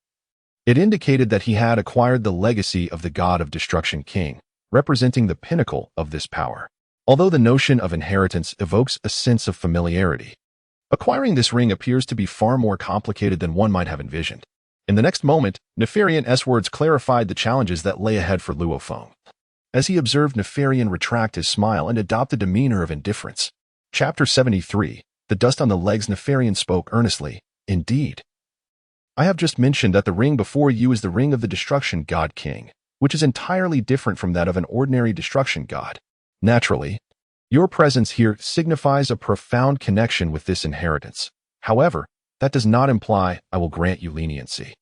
[SPEAKER 1] it indicated that he had acquired the legacy of the God of Destruction King, representing the pinnacle of this power. Although the notion of inheritance evokes a sense of familiarity, acquiring this ring appears to be far more complicated than one might have envisioned. In the next moment, Nefarian's words clarified the challenges that lay ahead for Luo Feng. As he observed Nefarian retract his smile and adopt a demeanor of indifference. Chapter 73, The Dust on the Legs. Nefarian spoke earnestly. Indeed. I have just mentioned that the ring before you is the ring of the Destruction God King, which is entirely different from that of an ordinary destruction god. Naturally, your presence here signifies a profound connection with this inheritance. However, that does not imply I will grant you leniency,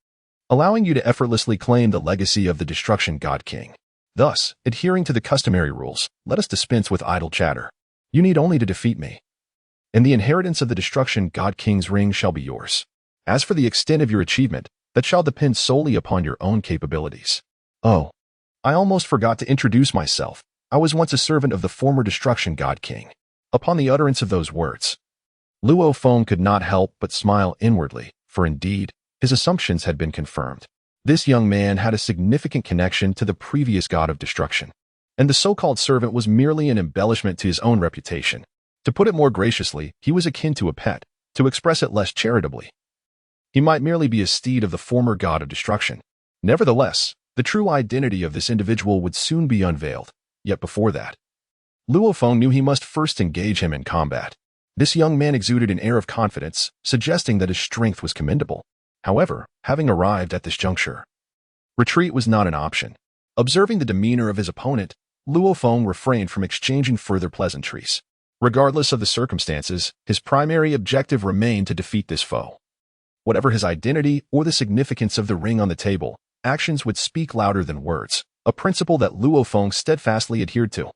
[SPEAKER 1] allowing you to effortlessly claim the legacy of the Destruction God King. Thus, adhering to the customary rules, let us dispense with idle chatter. You need only to defeat me, and the inheritance of the Destruction God King's ring shall be yours. As for the extent of your achievement, that shall depend solely upon your own capabilities. Oh, I almost forgot to introduce myself. I was once a servant of the former Destruction God King. Upon the utterance of those words, Luo Feng could not help but smile inwardly, for indeed, his assumptions had been confirmed. This young man had a significant connection to the previous God of Destruction, and the so-called servant was merely an embellishment to his own reputation. To put it more graciously, he was akin to a pet. To express it less charitably, he might merely be a steed of the former God of Destruction. Nevertheless, the true identity of this individual would soon be unveiled. Yet before that, Luo Feng knew he must first engage him in combat. This young man exuded an air of confidence, suggesting that his strength was commendable. However, having arrived at this juncture, retreat was not an option. Observing the demeanor of his opponent, Luo Feng refrained from exchanging further pleasantries. Regardless of the circumstances, his primary objective remained to defeat this foe. Whatever his identity or the significance of the ring on the table, actions would speak louder than words, a principle that Luo Feng steadfastly adhered to.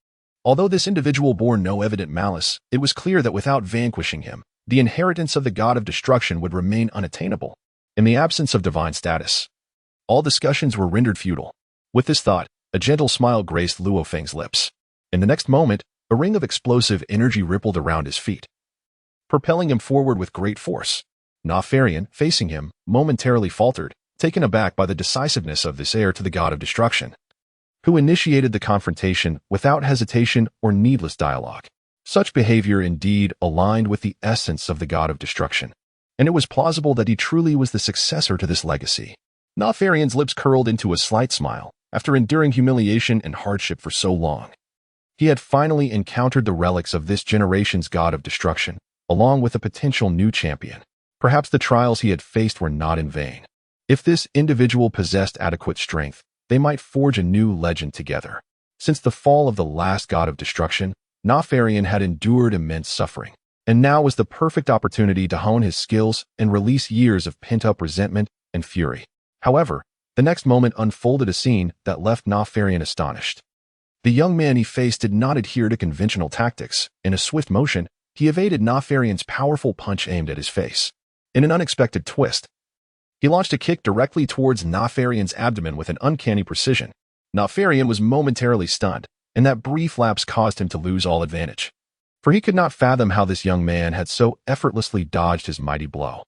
[SPEAKER 1] Although this individual bore no evident malice, it was clear that without vanquishing him, the inheritance of the God of Destruction would remain unattainable. In the absence of divine status, all discussions were rendered futile. With this thought, a gentle smile graced Luo Feng's lips. In the next moment, a ring of explosive energy rippled around his feet, propelling him forward with great force. Nefarian, facing him, momentarily faltered, taken aback by the decisiveness of this heir to the God of Destruction, who initiated the confrontation without hesitation or needless dialogue. Such behavior indeed aligned with the essence of the God of Destruction, and it was plausible that he truly was the successor to this legacy. Nefarian's lips curled into a slight smile. After enduring humiliation and hardship for so long, he had finally encountered the relics of this generation's God of Destruction, along with a potential new champion. Perhaps the trials he had faced were not in vain. If this individual possessed adequate strength, they might forge a new legend together. Since the fall of the last God of Destruction, Nefarian had endured immense suffering, and now was the perfect opportunity to hone his skills and release years of pent-up resentment and fury. However, the next moment unfolded a scene that left Nefarian astonished. The young man he faced did not adhere to conventional tactics. In a swift motion, he evaded Nefarian's powerful punch aimed at his face. In an unexpected twist, he launched a kick directly towards Nefarian's abdomen with an uncanny precision. Nefarian was momentarily stunned, and that brief lapse caused him to lose all advantage, for he could not fathom how this young man had so effortlessly dodged his mighty blow.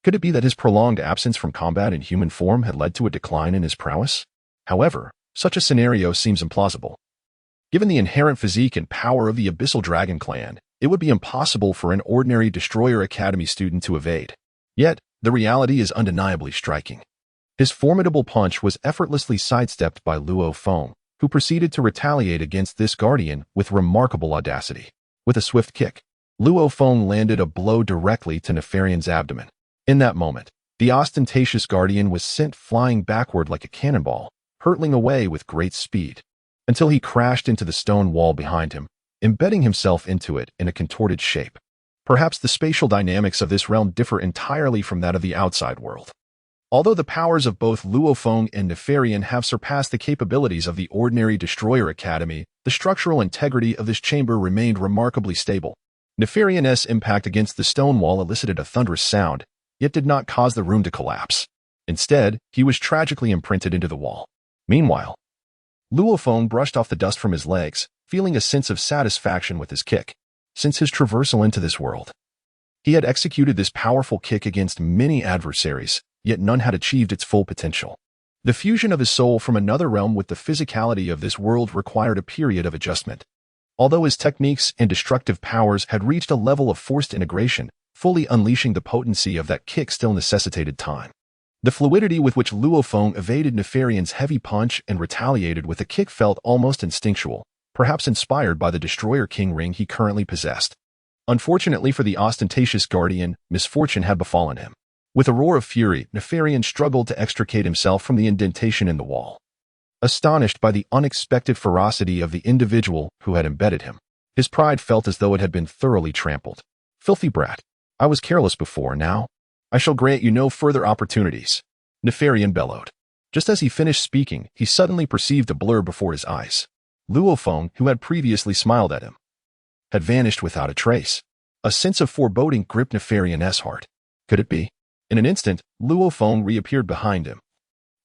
[SPEAKER 1] Could it be that his prolonged absence from combat in human form had led to a decline in his prowess? However, such a scenario seems implausible. Given the inherent physique and power of the Abyssal Dragon clan, it would be impossible for an ordinary Destroyer Academy student to evade. Yet, the reality is undeniably striking. His formidable punch was effortlessly sidestepped by Luo Feng, who proceeded to retaliate against this guardian with remarkable audacity. With a swift kick, Luo Feng landed a blow directly to Nefarian's abdomen. In that moment, the ostentatious guardian was sent flying backward like a cannonball, hurtling away with great speed, until he crashed into the stone wall behind him, embedding himself into it in a contorted shape. Perhaps the spatial dynamics of this realm differ entirely from that of the outside world. Although the powers of both Luo Feng and Nefarian have surpassed the capabilities of the ordinary Destroyer Academy, the structural integrity of this chamber remained remarkably stable. Nefarian's impact against the stone wall elicited a thunderous sound, yet did not cause the room to collapse. Instead, he was tragically imprinted into the wall. Meanwhile, Luo Feng brushed off the dust from his legs, feeling a sense of satisfaction with his kick. Since his traversal into this world, he had executed this powerful kick against many adversaries, yet none had achieved its full potential. The fusion of his soul from another realm with the physicality of this world required a period of adjustment. Although his techniques and destructive powers had reached a level of forced integration, fully unleashing the potency of that kick still necessitated time. The fluidity with which Luo Feng evaded Nefarian's heavy punch and retaliated with a kick felt almost instinctual, perhaps inspired by the Destroyer King ring he currently possessed. Unfortunately for the ostentatious guardian, misfortune had befallen him. With a roar of fury, Nefarian struggled to extricate himself from the indentation in the wall. Astonished by the unexpected ferocity of the individual who had embedded him, his pride felt as though it had been thoroughly trampled. Filthy brat! I was careless before, now I shall grant you no further opportunities, Nefarian bellowed. Just as he finished speaking, he suddenly perceived a blur before his eyes. Luo Feng, who had previously smiled at him, had vanished without a trace. A sense of foreboding gripped Nefarian's heart. Could it be? In an instant, Luo Feng reappeared behind him,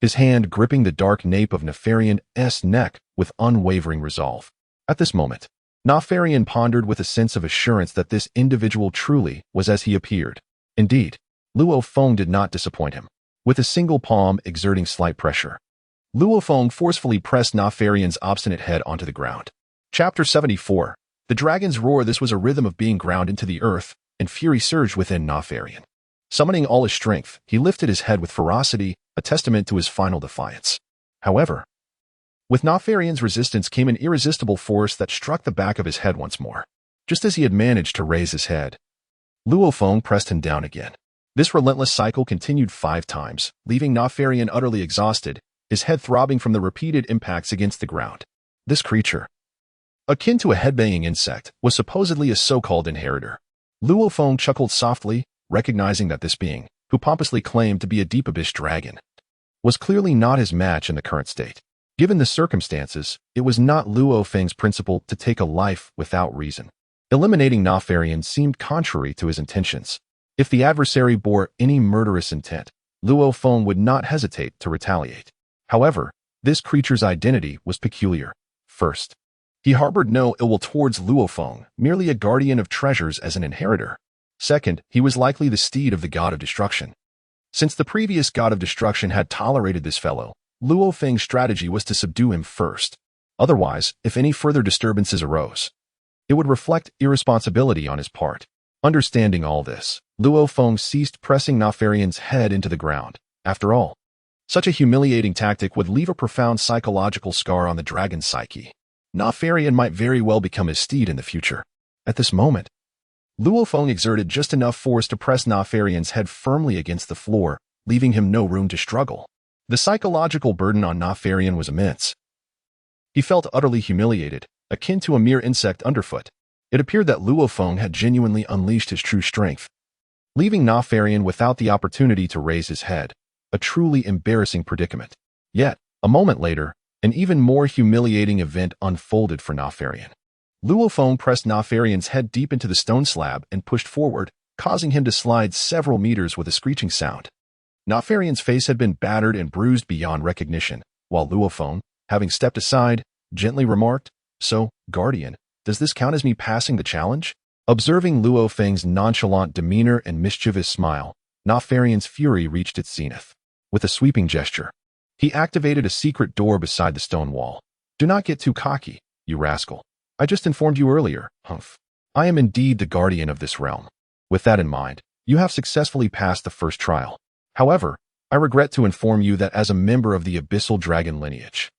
[SPEAKER 1] his hand gripping the dark nape of Nefarian's neck with unwavering resolve. At this moment, Nefarian pondered with a sense of assurance that this individual truly was as he appeared. Indeed, Luo Feng did not disappoint him. With a single palm exerting slight pressure, Luo Feng forcefully pressed Nefarian's obstinate head onto the ground. Chapter 74. The Dragon's Roar. This was a rhythm of being ground into the earth, and fury surged within Nefarian. Summoning all his strength, he lifted his head with ferocity, a testament to his final defiance. However, with Nefarian's resistance came an irresistible force that struck the back of his head once more. Just as he had managed to raise his head, Luo Feng pressed him down again. This relentless cycle continued 5 times, leaving Nefarian utterly exhausted, his head throbbing from the repeated impacts against the ground. This creature, akin to a headbanging insect, was supposedly a so-called inheritor. Luo Feng chuckled softly, recognizing that this being, who pompously claimed to be a deep abyss dragon, was clearly not his match in the current state. Given the circumstances, it was not Luo Feng's principle to take a life without reason. Eliminating Nefarian seemed contrary to his intentions. If the adversary bore any murderous intent, Luo Feng would not hesitate to retaliate. However, this creature's identity was peculiar. First, he harbored no ill will towards Luo Feng, merely a guardian of treasures as an inheritor. Second, he was likely the steed of the god of destruction. Since the previous god of destruction had tolerated this fellow, Luo Feng's strategy was to subdue him first. Otherwise, if any further disturbances arose, it would reflect irresponsibility on his part. Understanding all this, Luo Feng ceased pressing Nefarian's head into the ground. After all, such a humiliating tactic would leave a profound psychological scar on the dragon's psyche. Nefarian might very well become his steed in the future. At this moment, Luo Feng exerted just enough force to press Nefarian's head firmly against the floor, leaving him no room to struggle. The psychological burden on Nefarian was immense. He felt utterly humiliated, akin to a mere insect underfoot. It appeared that Luo Feng had genuinely unleashed his true strength, leaving Nefarian without the opportunity to raise his head, a truly embarrassing predicament. Yet, a moment later, an even more humiliating event unfolded for Nefarian. Luo Feng pressed Nefarian's head deep into the stone slab and pushed forward, causing him to slide several meters with a screeching sound. Nefarian's face had been battered and bruised beyond recognition, while Luo Feng, having stepped aside, gently remarked, "So, Guardian, does this count as me passing the challenge?" Observing Luo Feng's nonchalant demeanor and mischievous smile, Nefarian's fury reached its zenith. With a sweeping gesture, he activated a secret door beside the stone wall. "Do not get too cocky, you rascal. I just informed you earlier, Hmph. I am indeed the guardian of this realm. With that in mind, you have successfully passed the first trial. However, I regret to inform you that as a member of the abyssal dragon lineage,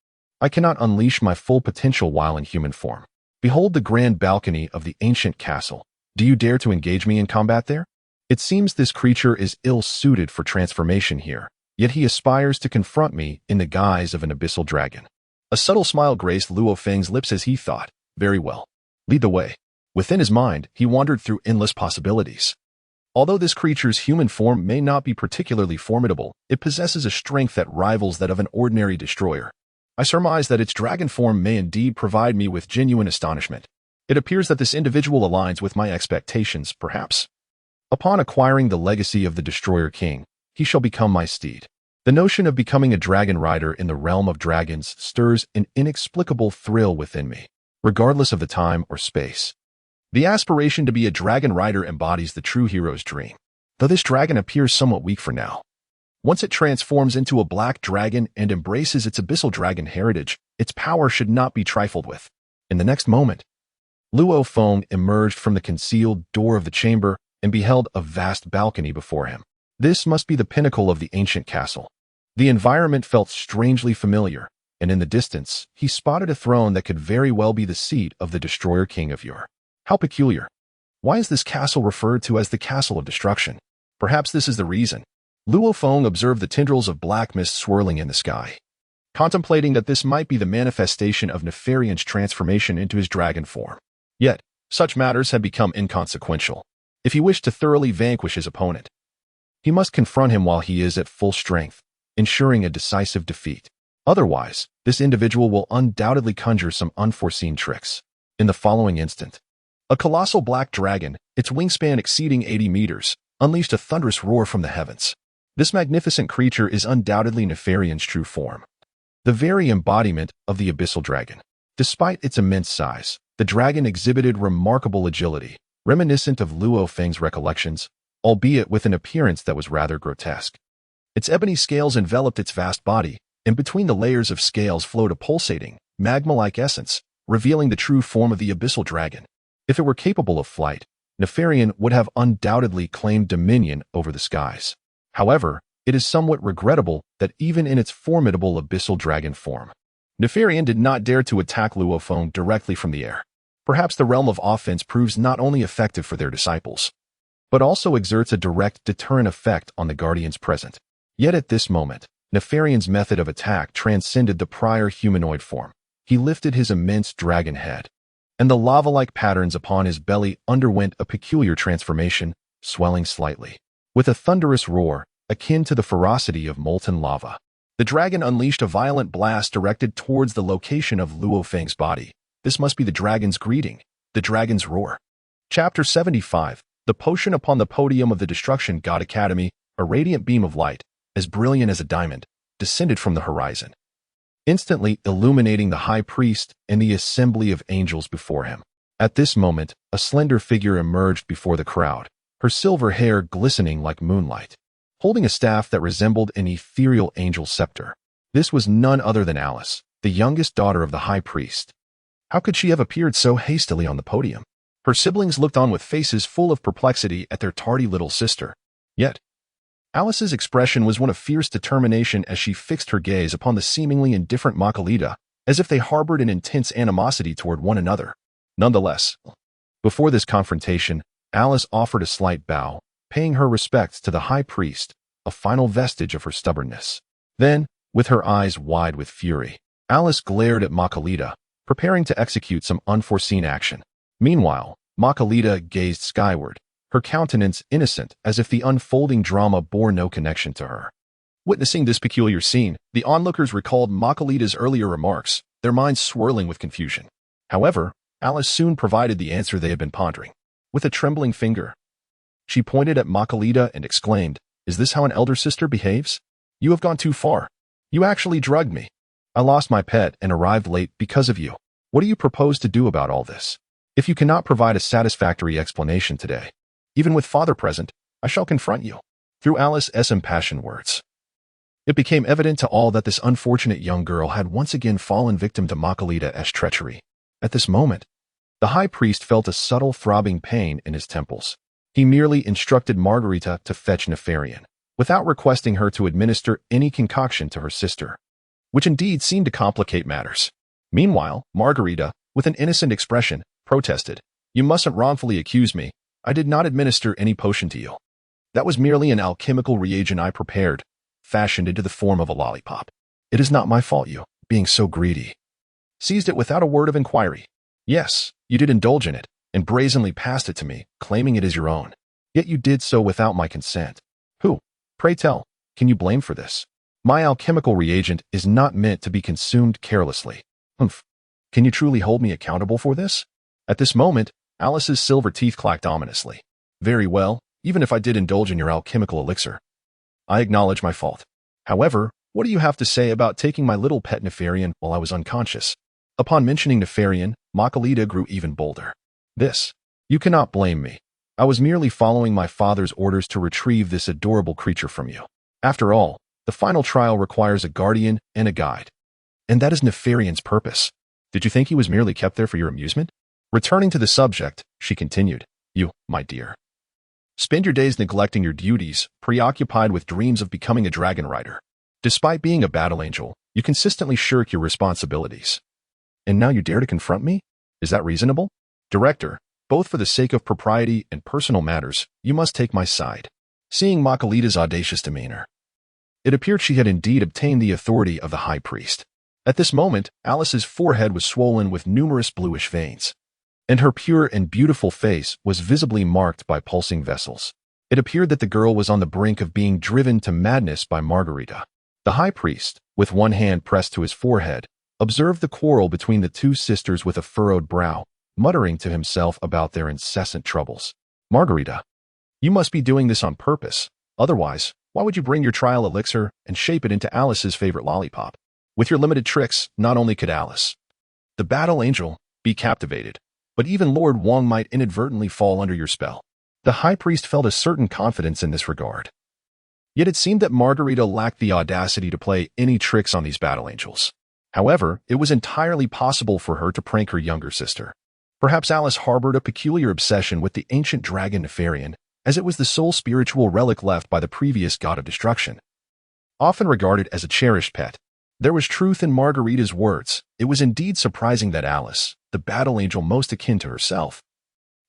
[SPEAKER 1] I cannot unleash my full potential while in human form. Behold the grand balcony of the ancient castle. Do you dare to engage me in combat there? It seems this creature is ill-suited for transformation here, yet he aspires to confront me in the guise of an abyssal dragon." A subtle smile graced Luo Feng's lips as he thought, "Very well. Lead the way." Within his mind, he wandered through endless possibilities. Although this creature's human form may not be particularly formidable, it possesses a strength that rivals that of an ordinary destroyer. I surmise that its dragon form may indeed provide me with genuine astonishment. It appears that this individual aligns with my expectations, perhaps. Upon acquiring the legacy of the Destroyer King, he shall become my steed. The notion of becoming a dragon rider in the realm of dragons stirs an inexplicable thrill within me, regardless of the time or space. The aspiration to be a dragon rider embodies the true hero's dream, though this dragon appears somewhat weak for now. Once it transforms into a black dragon and embraces its abyssal dragon heritage, its power should not be trifled with. In the next moment, Luo Feng emerged from the concealed door of the chamber and beheld a vast balcony before him. This must be the pinnacle of the ancient castle. The environment felt strangely familiar, and in the distance, he spotted a throne that could very well be the seat of the Destroyer King of Yore. How peculiar. Why is this castle referred to as the Castle of Destruction? Perhaps this is the reason. Luo Feng observed the tendrils of black mist swirling in the sky, contemplating that this might be the manifestation of Nefarian's transformation into his dragon form. Yet, such matters had become inconsequential. If he wished to thoroughly vanquish his opponent, he must confront him while he is at full strength, ensuring a decisive defeat. Otherwise, this individual will undoubtedly conjure some unforeseen tricks. In the following instant, a colossal black dragon, its wingspan exceeding 80 meters, unleashed a thunderous roar from the heavens. This magnificent creature is undoubtedly Nefarian's true form, the very embodiment of the abyssal dragon. Despite its immense size, the dragon exhibited remarkable agility, reminiscent of Luo Feng's recollections, albeit with an appearance that was rather grotesque. Its ebony scales enveloped its vast body, and between the layers of scales flowed a pulsating, magma-like essence, revealing the true form of the abyssal dragon. If it were capable of flight, Nefarian would have undoubtedly claimed dominion over the skies. However, it is somewhat regrettable that even in its formidable abyssal dragon form, Nefarian did not dare to attack Luo Feng directly from the air. Perhaps the realm of offense proves not only effective for their disciples, but also exerts a direct deterrent effect on the guardians present. Yet at this moment, Nefarian's method of attack transcended the prior humanoid form. He lifted his immense dragon head, and the lava-like patterns upon his belly underwent a peculiar transformation, swelling slightly. With a thunderous roar, akin to the ferocity of molten lava, the dragon unleashed a violent blast directed towards the location of Luo Feng's body. This must be the dragon's greeting, the dragon's roar. Chapter 75. The potion upon the podium of the Destruction God Academy, a radiant beam of light, as brilliant as a diamond, descended from the horizon, instantly illuminating the high priest and the assembly of angels before him. At this moment, a slender figure emerged before the crowd, her silver hair glistening like moonlight, holding a staff that resembled an ethereal angel scepter. This was none other than Alice, the youngest daughter of the high priest. How could she have appeared so hastily on the podium? Her siblings looked on with faces full of perplexity at their tardy little sister. Yet, Alice's expression was one of fierce determination as she fixed her gaze upon the seemingly indifferent Makalita, as if they harbored an intense animosity toward one another. Nonetheless, before this confrontation, Alice offered a slight bow, paying her respects to the high priest, a final vestige of her stubbornness. Then, with her eyes wide with fury, Alice glared at Makalita, preparing to execute some unforeseen action. Meanwhile, Makalita gazed skyward, her countenance innocent as if the unfolding drama bore no connection to her. Witnessing this peculiar scene, the onlookers recalled Makalita's earlier remarks, their minds swirling with confusion. However, Alice soon provided the answer they had been pondering. With a trembling finger, she pointed at Makalita and exclaimed, "Is this how an elder sister behaves? You have gone too far. You actually drugged me. I lost my pet and arrived late because of you. What do you propose to do about all this? If you cannot provide a satisfactory explanation today, even with father present, I shall confront you." Through Alice's impassioned words, it became evident to all that this unfortunate young girl had once again fallen victim to Makalita's treachery. At this moment, the high priest felt a subtle throbbing pain in his temples. He merely instructed Margarita to fetch Nefarian, without requesting her to administer any concoction to her sister, which indeed seemed to complicate matters. Meanwhile, Margarita, with an innocent expression, protested, "You mustn't wrongfully accuse me. I did not administer any potion to you. That was merely an alchemical reagent I prepared, fashioned into the form of a lollipop. It is not my fault you, being so greedy, seized it without a word of inquiry. Yes, you did indulge in it, and brazenly passed it to me, claiming it as your own. Yet you did so without my consent. Who, pray tell, can you blame for this? My alchemical reagent is not meant to be consumed carelessly. Hmph. Can you truly hold me accountable for this?" At this moment, Alice's silver teeth clacked ominously. "Very well, even if I did indulge in your alchemical elixir, I acknowledge my fault. However, what do you have to say about taking my little pet Nefarian while I was unconscious? Upon mentioning Nefarian, Makalita grew even bolder. You cannot blame me. I was merely following my father's orders to retrieve this adorable creature from you. After all, the final trial requires a guardian and a guide. And that is Nefarian's purpose. Did you think he was merely kept there for your amusement? Returning to the subject, she continued, you, my dear, spend your days neglecting your duties, preoccupied with dreams of becoming a dragon rider. Despite being a battle angel, you consistently shirk your responsibilities. And now you dare to confront me? Is that reasonable? Director, both for the sake of propriety and personal matters, you must take my side. Seeing Makalita's audacious demeanor, it appeared she had indeed obtained the authority of the high priest. At this moment, Alice's forehead was swollen with numerous bluish veins, and her pure and beautiful face was visibly marked by pulsing vessels. It appeared that the girl was on the brink of being driven to madness by Margarita. The high priest, with one hand pressed to his forehead, observed the quarrel between the two sisters with a furrowed brow, muttering to himself about their incessant troubles. Margarita, you must be doing this on purpose. Otherwise, why would you bring your trial elixir and shape it into Alice's favorite lollipop? With your limited tricks, not only could Alice, the battle angel, be captivated, but even Lord Wong might inadvertently fall under your spell. The high priest felt a certain confidence in this regard. Yet it seemed that Margarita lacked the audacity to play any tricks on these battle angels. However, it was entirely possible for her to prank her younger sister. Perhaps Alice harbored a peculiar obsession with the ancient dragon Nefarian, as it was the sole spiritual relic left by the previous god of destruction. Often regarded as a cherished pet, there was truth in Margarita's words. It was indeed surprising that Alice, the battle angel most akin to herself,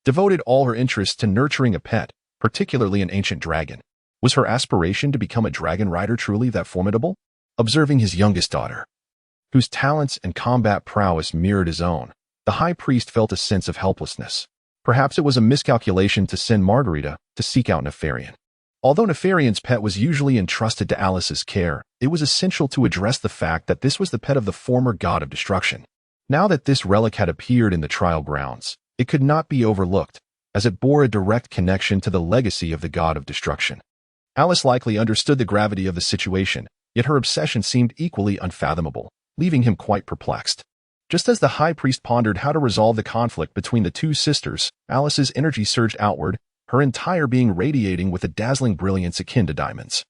[SPEAKER 1] devoted all her interests to nurturing a pet, particularly an ancient dragon. Was her aspiration to become a dragon rider truly that formidable? Observing his youngest daughter, whose talents and combat prowess mirrored his own, the high priest felt a sense of helplessness. Perhaps it was a miscalculation to send Margarita to seek out Nefarian. Although Nefarian's pet was usually entrusted to Alice's care, it was essential to address the fact that this was the pet of the former god of destruction. Now that this relic had appeared in the trial grounds, it could not be overlooked, as it bore a direct connection to the legacy of the god of destruction. Alice likely understood the gravity of the situation, yet her obsession seemed equally unfathomable, leaving him quite perplexed. Just as the high priest pondered how to resolve the conflict between the two sisters, Alice's energy surged outward, her entire being radiating with a dazzling brilliance akin to diamonds,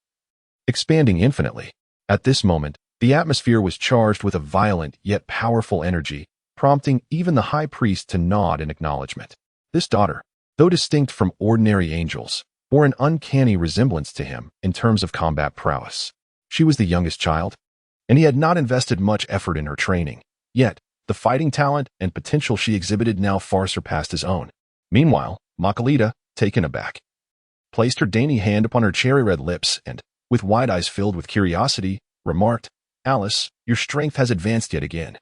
[SPEAKER 1] expanding infinitely. At this moment, the atmosphere was charged with a violent yet powerful energy, prompting even the high priest to nod in acknowledgement. This daughter, though distinct from ordinary angels, bore an uncanny resemblance to him in terms of combat prowess. She was the youngest child, and he had not invested much effort in her training. Yet, the fighting talent and potential she exhibited now far surpassed his own. Meanwhile, Makalita, taken aback, placed her dainty hand upon her cherry-red lips and, with wide eyes filled with curiosity, remarked, Alice, your strength has advanced yet again.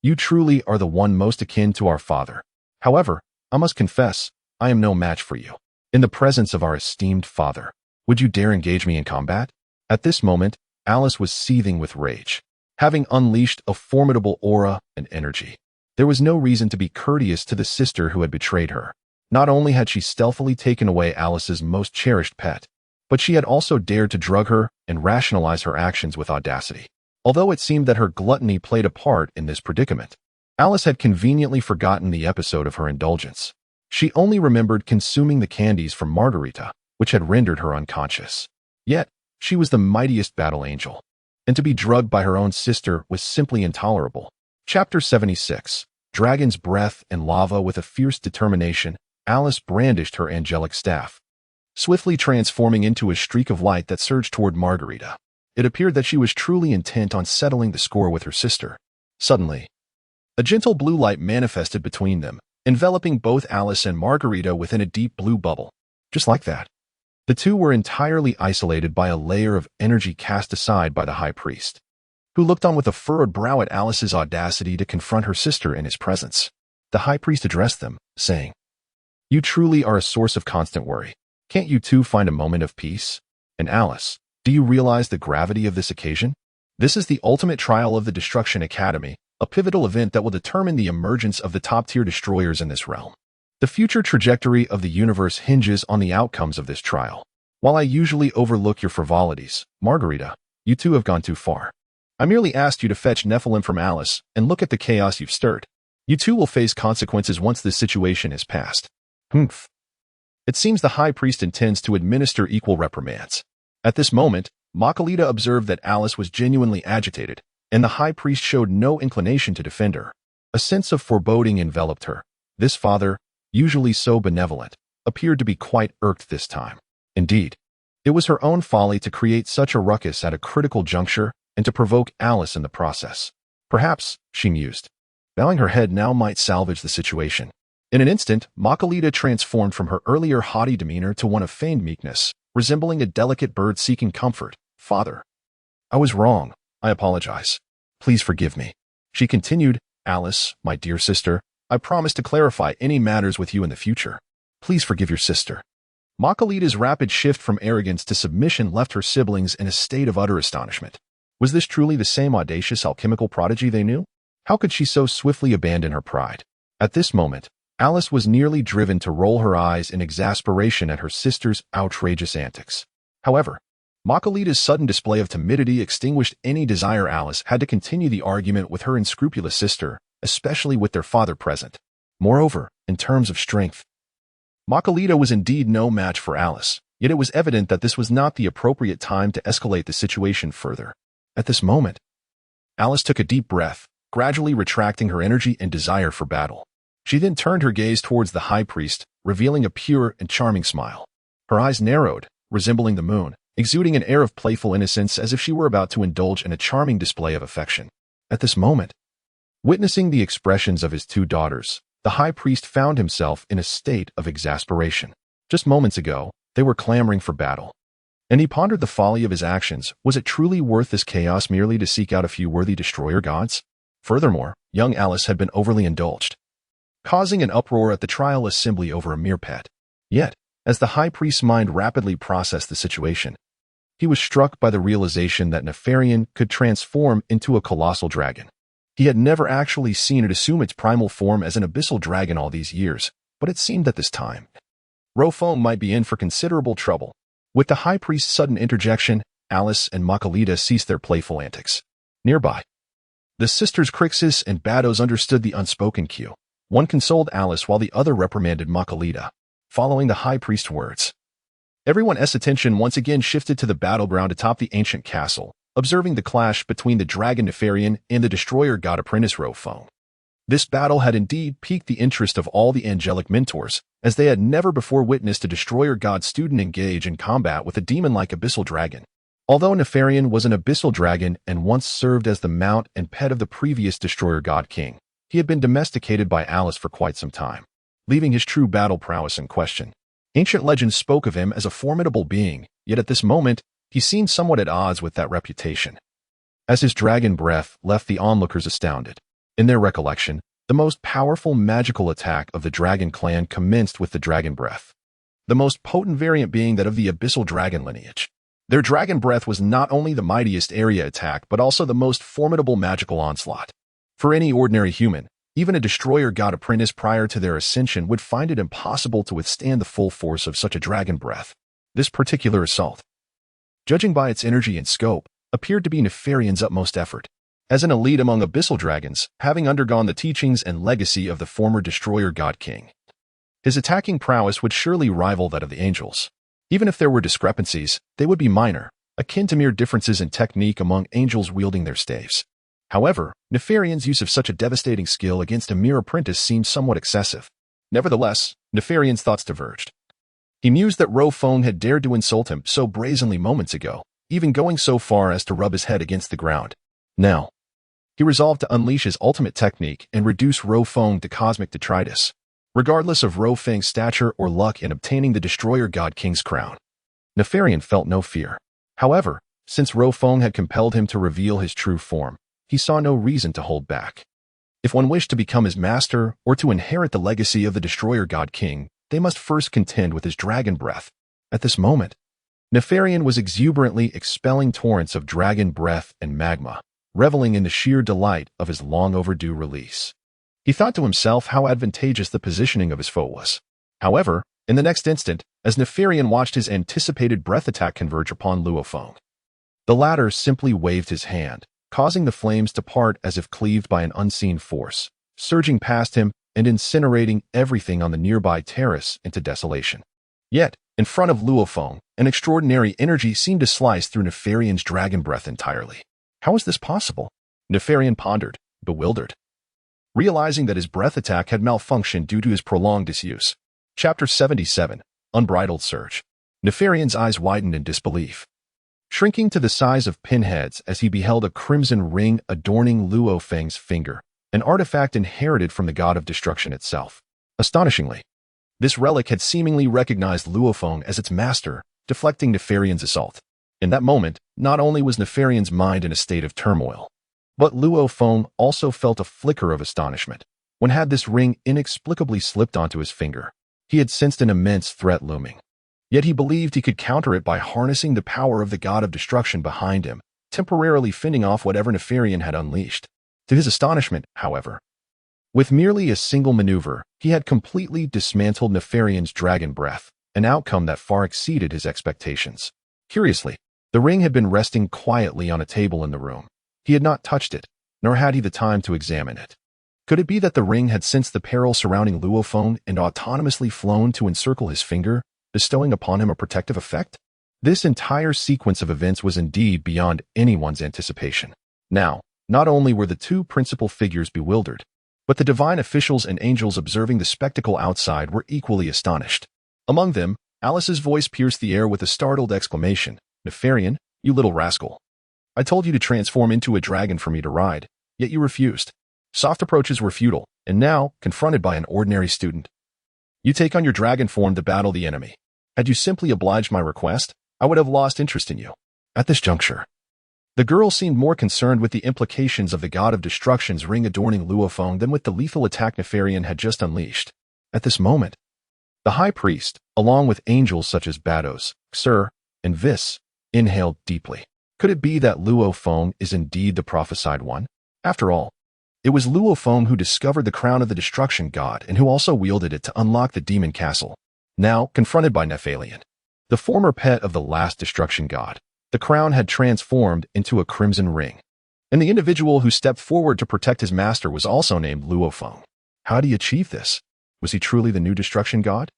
[SPEAKER 1] You truly are the one most akin to our father. However, I must confess, I am no match for you. In the presence of our esteemed father, would you dare engage me in combat? At this moment, Alice was seething with rage, having unleashed a formidable aura and energy. There was no reason to be courteous to the sister who had betrayed her. Not only had she stealthily taken away Alice's most cherished pet, but she had also dared to drug her and rationalize her actions with audacity. Although it seemed that her gluttony played a part in this predicament, Alice had conveniently forgotten the episode of her indulgence. She only remembered consuming the candies from Margarita, which had rendered her unconscious. Yet, she was the mightiest battle angel, and to be drugged by her own sister was simply intolerable. Chapter 76. Dragon's Breath and Lava. With a fierce determination, Alice brandished her angelic staff, swiftly transforming into a streak of light that surged toward Margarita. It appeared that she was truly intent on settling the score with her sister. Suddenly, a gentle blue light manifested between them, enveloping both Alice and Margarita within a deep blue bubble. Just like that, the two were entirely isolated by a layer of energy cast aside by the high priest, who looked on with a furrowed brow at Alice's audacity to confront her sister in his presence. The high priest addressed them, saying, You truly are a source of constant worry. Can't you two find a moment of peace? And Alice, do you realize the gravity of this occasion? This is the ultimate trial of the Destruction Academy, a pivotal event that will determine the emergence of the top-tier destroyers in this realm. The future trajectory of the universe hinges on the outcomes of this trial. While I usually overlook your frivolities, Margarita, You two have gone too far. I merely asked you to fetch Nephilim from Alice and look at the chaos you've stirred. You two will face consequences once this situation is passed. Hmph. It seems the high priest intends to administer equal reprimands. At this moment, Makalita observed that Alice was genuinely agitated, and the high priest showed no inclination to defend her. A sense of foreboding enveloped her. This father, usually so benevolent, appeared to be quite irked this time. Indeed, it was her own folly to create such a ruckus at a critical juncture and to provoke Alice in the process. Perhaps, she mused, bowing her head now might salvage the situation. In an instant, Makalita transformed from her earlier haughty demeanor to one of feigned meekness, resembling a delicate bird seeking comfort. Father, I was wrong. I apologize. Please forgive me. She continued, Alice, my dear sister, I promise to clarify any matters with you in the future. Please forgive your sister. Makalita's rapid shift from arrogance to submission left her siblings in a state of utter astonishment. Was this truly the same audacious alchemical prodigy they knew? How could she so swiftly abandon her pride? At this moment, Alice was nearly driven to roll her eyes in exasperation at her sister's outrageous antics. However, Makalita's sudden display of timidity extinguished any desire Alice had to continue the argument with her unscrupulous sister, especially with their father present. Moreover, in terms of strength, Makalita was indeed no match for Alice, yet it was evident that this was not the appropriate time to escalate the situation further. At this moment, Alice took a deep breath, gradually retracting her energy and desire for battle. She then turned her gaze towards the high priest, revealing a pure and charming smile. Her eyes narrowed, resembling the moon, exuding an air of playful innocence as if she were about to indulge in a charming display of affection. At this moment, witnessing the expressions of his two daughters, the high priest found himself in a state of exasperation. Just moments ago, they were clamoring for battle. And he pondered the folly of his actions. Was it truly worth this chaos merely to seek out a few worthy destroyer gods? Furthermore, young Alice had been overly indulged, causing an uproar at the trial assembly over a mere pet. Yet, as the high priest's mind rapidly processed the situation, he was struck by the realization that Nefarian could transform into a colossal dragon. He had never actually seen it assume its primal form as an abyssal dragon all these years, but it seemed that this time, Luo Feng might be in for considerable trouble. With the high priest's sudden interjection, Alice and Makalita ceased their playful antics. Nearby, the sisters Crixus and Bados understood the unspoken cue. One consoled Alice while the other reprimanded Makalita. Following the high priest's words, everyone's attention once again shifted to the battleground atop the ancient castle, observing the clash between the dragon Nefarian and the destroyer god apprentice Luo Feng. This battle had indeed piqued the interest of all the angelic mentors, as they had never before witnessed a destroyer god student engage in combat with a demon-like abyssal dragon. Although Nefarian was an abyssal dragon and once served as the mount and pet of the previous destroyer god king, he had been domesticated by Alice for quite some time, leaving his true battle prowess in question. Ancient legends spoke of him as a formidable being, yet at this moment, he seemed somewhat at odds with that reputation. As his dragon breath left the onlookers astounded, in their recollection, the most powerful magical attack of the dragon clan commenced with the dragon breath, the most potent variant being that of the abyssal dragon lineage. Their dragon breath was not only the mightiest area attack but also the most formidable magical onslaught. For any ordinary human, even a destroyer god apprentice prior to their ascension would find it impossible to withstand the full force of such a dragon breath. This particular assault, judging by its energy and scope, appeared to be Nefarian's utmost effort. As an elite among abyssal dragons, having undergone the teachings and legacy of the former destroyer god king, his attacking prowess would surely rival that of the angels. Even if there were discrepancies, they would be minor, akin to mere differences in technique among angels wielding their staves. However, Nefarian's use of such a devastating skill against a mere apprentice seemed somewhat excessive. Nevertheless, Nefarian's thoughts diverged. He mused that Luo Feng had dared to insult him so brazenly moments ago, even going so far as to rub his head against the ground. Now, he resolved to unleash his ultimate technique and reduce Luo Feng to cosmic detritus, regardless of Luo Feng's stature or luck in obtaining the destroyer god king's crown. Nefarian felt no fear. However, since Luo Feng had compelled him to reveal his true form, he saw no reason to hold back. If one wished to become his master or to inherit the legacy of the destroyer god king, they must first contend with his dragon breath. At this moment, Nefarian was exuberantly expelling torrents of dragon breath and magma, reveling in the sheer delight of his long-overdue release. He thought to himself how advantageous the positioning of his foe was. However, in the next instant, as Nefarian watched his anticipated breath attack converge upon Luo Feng, The latter simply waved his hand, causing the flames to part as if cleaved by an unseen force, surging past him and incinerating everything on the nearby terrace into desolation. Yet, in front of Luo Feng, an extraordinary energy seemed to slice through Nefarian's dragon breath entirely. How was this possible? Nefarian pondered, bewildered, realizing that his breath attack had malfunctioned due to his prolonged disuse. Chapter 77, Unbridled Surge. Nefarian's eyes widened in disbelief, shrinking to the size of pinheads as he beheld a crimson ring adorning Luo Feng's finger, an artifact inherited from the god of destruction itself. Astonishingly, this relic had seemingly recognized Luo Feng as its master, deflecting Nefarian's assault. In that moment, not only was Nefarian's mind in a state of turmoil, but Luo Feng also felt a flicker of astonishment. When had this ring inexplicably slipped onto his finger, he had sensed an immense threat looming. Yet he believed he could counter it by harnessing the power of the god of destruction behind him, temporarily fending off whatever Nefarian had unleashed. To his astonishment, however, with merely a single maneuver, he had completely dismantled Nefarian's dragon breath, an outcome that far exceeded his expectations. Curiously, the ring had been resting quietly on a table in the room. He had not touched it, nor had he the time to examine it. Could it be that the ring had sensed the peril surrounding Luo Feng and autonomously flown to encircle his finger, bestowing upon him a protective effect? This entire sequence of events was indeed beyond anyone's anticipation. Now, not only were the two principal figures bewildered, but the divine officials and angels observing the spectacle outside were equally astonished. Among them, Alice's voice pierced the air with a startled exclamation. "Nefarian, you little rascal. I told you to transform into a dragon for me to ride, yet you refused. Soft approaches were futile, and now, confronted by an ordinary student, you take on your dragon form to battle the enemy. Had you simply obliged my request, I would have lost interest in you." At this juncture, the girl seemed more concerned with the implications of the god of destruction's ring adorning Luo Feng than with the lethal attack Nefarian had just unleashed. At this moment, the high priest, along with angels such as Beerus, Xur, and Whis, inhaled deeply. Could it be that Luo Feng is indeed the prophesied one? After all, it was Luo Feng who discovered the crown of the destruction god and who also wielded it to unlock the demon castle. Now, confronted by Nefarian, the former pet of the last destruction god, the crown had transformed into a crimson ring, and the individual who stepped forward to protect his master was also named Luo Feng. How did he achieve this? Was he truly the new destruction god?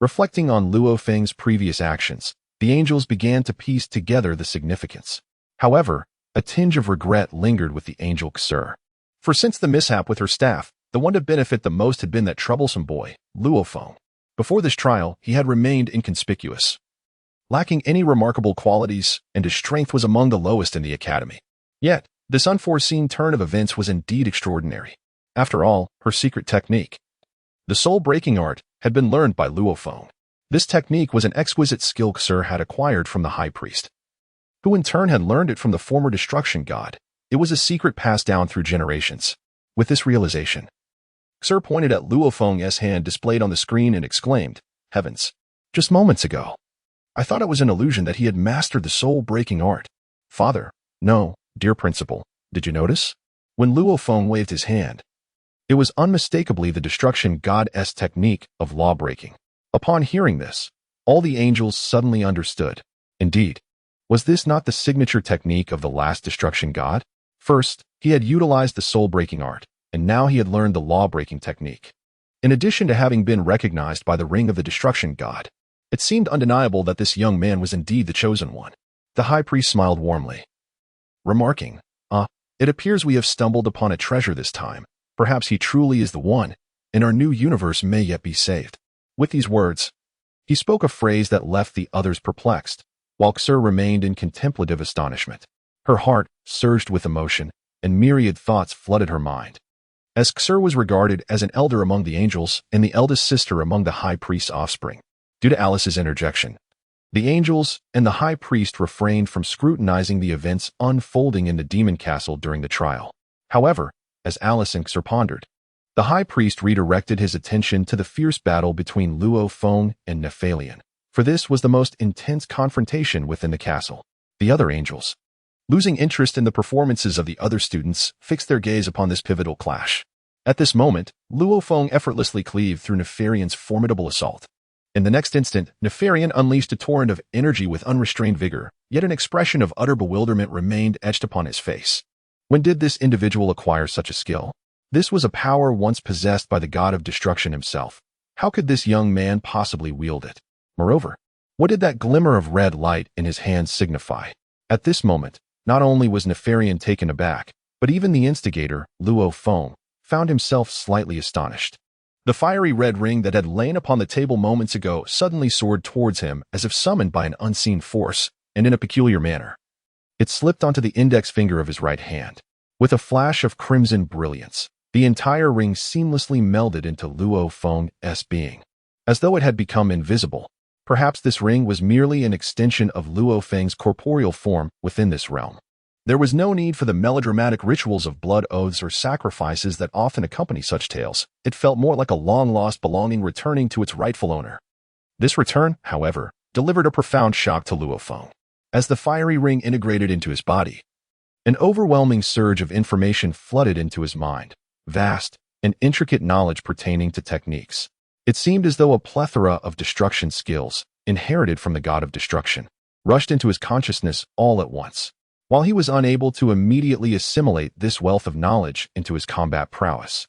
[SPEAKER 1] Reflecting on Luo Feng's previous actions, the angels began to piece together the significance. However, a tinge of regret lingered with the angel Xur. For since the mishap with her staff, the one to benefit the most had been that troublesome boy, Luo Feng. Before this trial, he had remained inconspicuous, lacking any remarkable qualities, and his strength was among the lowest in the academy. Yet, this unforeseen turn of events was indeed extraordinary. After all, her secret technique, the soul-breaking art, had been learned by Luo Feng. This technique was an exquisite skill Xur had acquired from the high priest, who in turn had learned it from the former destruction god. It was a secret passed down through generations. With this realization, Xur pointed at Luo Feng's hand displayed on the screen and exclaimed, "Heavens! Just moments ago, I thought it was an illusion that he had mastered the soul-breaking art." "Father, no, dear principal, did you notice?" When Luo Feng waved his hand, it was unmistakably the destruction god's technique of law-breaking. Upon hearing this, all the angels suddenly understood. Indeed, was this not the signature technique of the last destruction god? First, he had utilized the soul-breaking art, and now he had learned the law-breaking technique. In addition to having been recognized by the ring of the destruction god, it seemed undeniable that this young man was indeed the chosen one. The high priest smiled warmly, remarking, "It appears we have stumbled upon a treasure this time. Perhaps he truly is the one, and our new universe may yet be saved." With these words, he spoke a phrase that left the others perplexed, while Xur remained in contemplative astonishment. Her heart surged with emotion, and myriad thoughts flooded her mind. As Xur was regarded as an elder among the angels and the eldest sister among the high priest's offspring, due to Alice's interjection, the angels and the high priest refrained from scrutinizing the events unfolding in the demon castle during the trial. However, as Alice and Xur pondered, the high priest redirected his attention to the fierce battle between Luo Feng and Nefarian, for this was the most intense confrontation within the castle. The other angels, losing interest in the performances of the other students, fixed their gaze upon this pivotal clash. At this moment, Luo Feng effortlessly cleaved through Nefarian's formidable assault. In the next instant, Nefarian unleashed a torrent of energy with unrestrained vigor, yet an expression of utter bewilderment remained etched upon his face. When did this individual acquire such a skill? This was a power once possessed by the god of destruction himself. How could this young man possibly wield it? Moreover, what did that glimmer of red light in his hand signify? At this moment, not only was Nefarian taken aback, but even the instigator, Luo Feng, found himself slightly astonished. The fiery red ring that had lain upon the table moments ago suddenly soared towards him as if summoned by an unseen force, and in a peculiar manner. It slipped onto the index finger of his right hand. With a flash of crimson brilliance, the entire ring seamlessly melded into Luo Feng's being, as though it had become invisible. Perhaps this ring was merely an extension of Luo Feng's corporeal form within this realm. There was no need for the melodramatic rituals of blood oaths or sacrifices that often accompany such tales. It felt more like a long-lost belonging returning to its rightful owner. This return, however, delivered a profound shock to Luo Feng. As the fiery ring integrated into his body, an overwhelming surge of information flooded into his mind, vast and intricate knowledge pertaining to techniques. It seemed as though a plethora of destruction skills, inherited from the god of destruction, rushed into his consciousness all at once. While he was unable to immediately assimilate this wealth of knowledge into his combat prowess,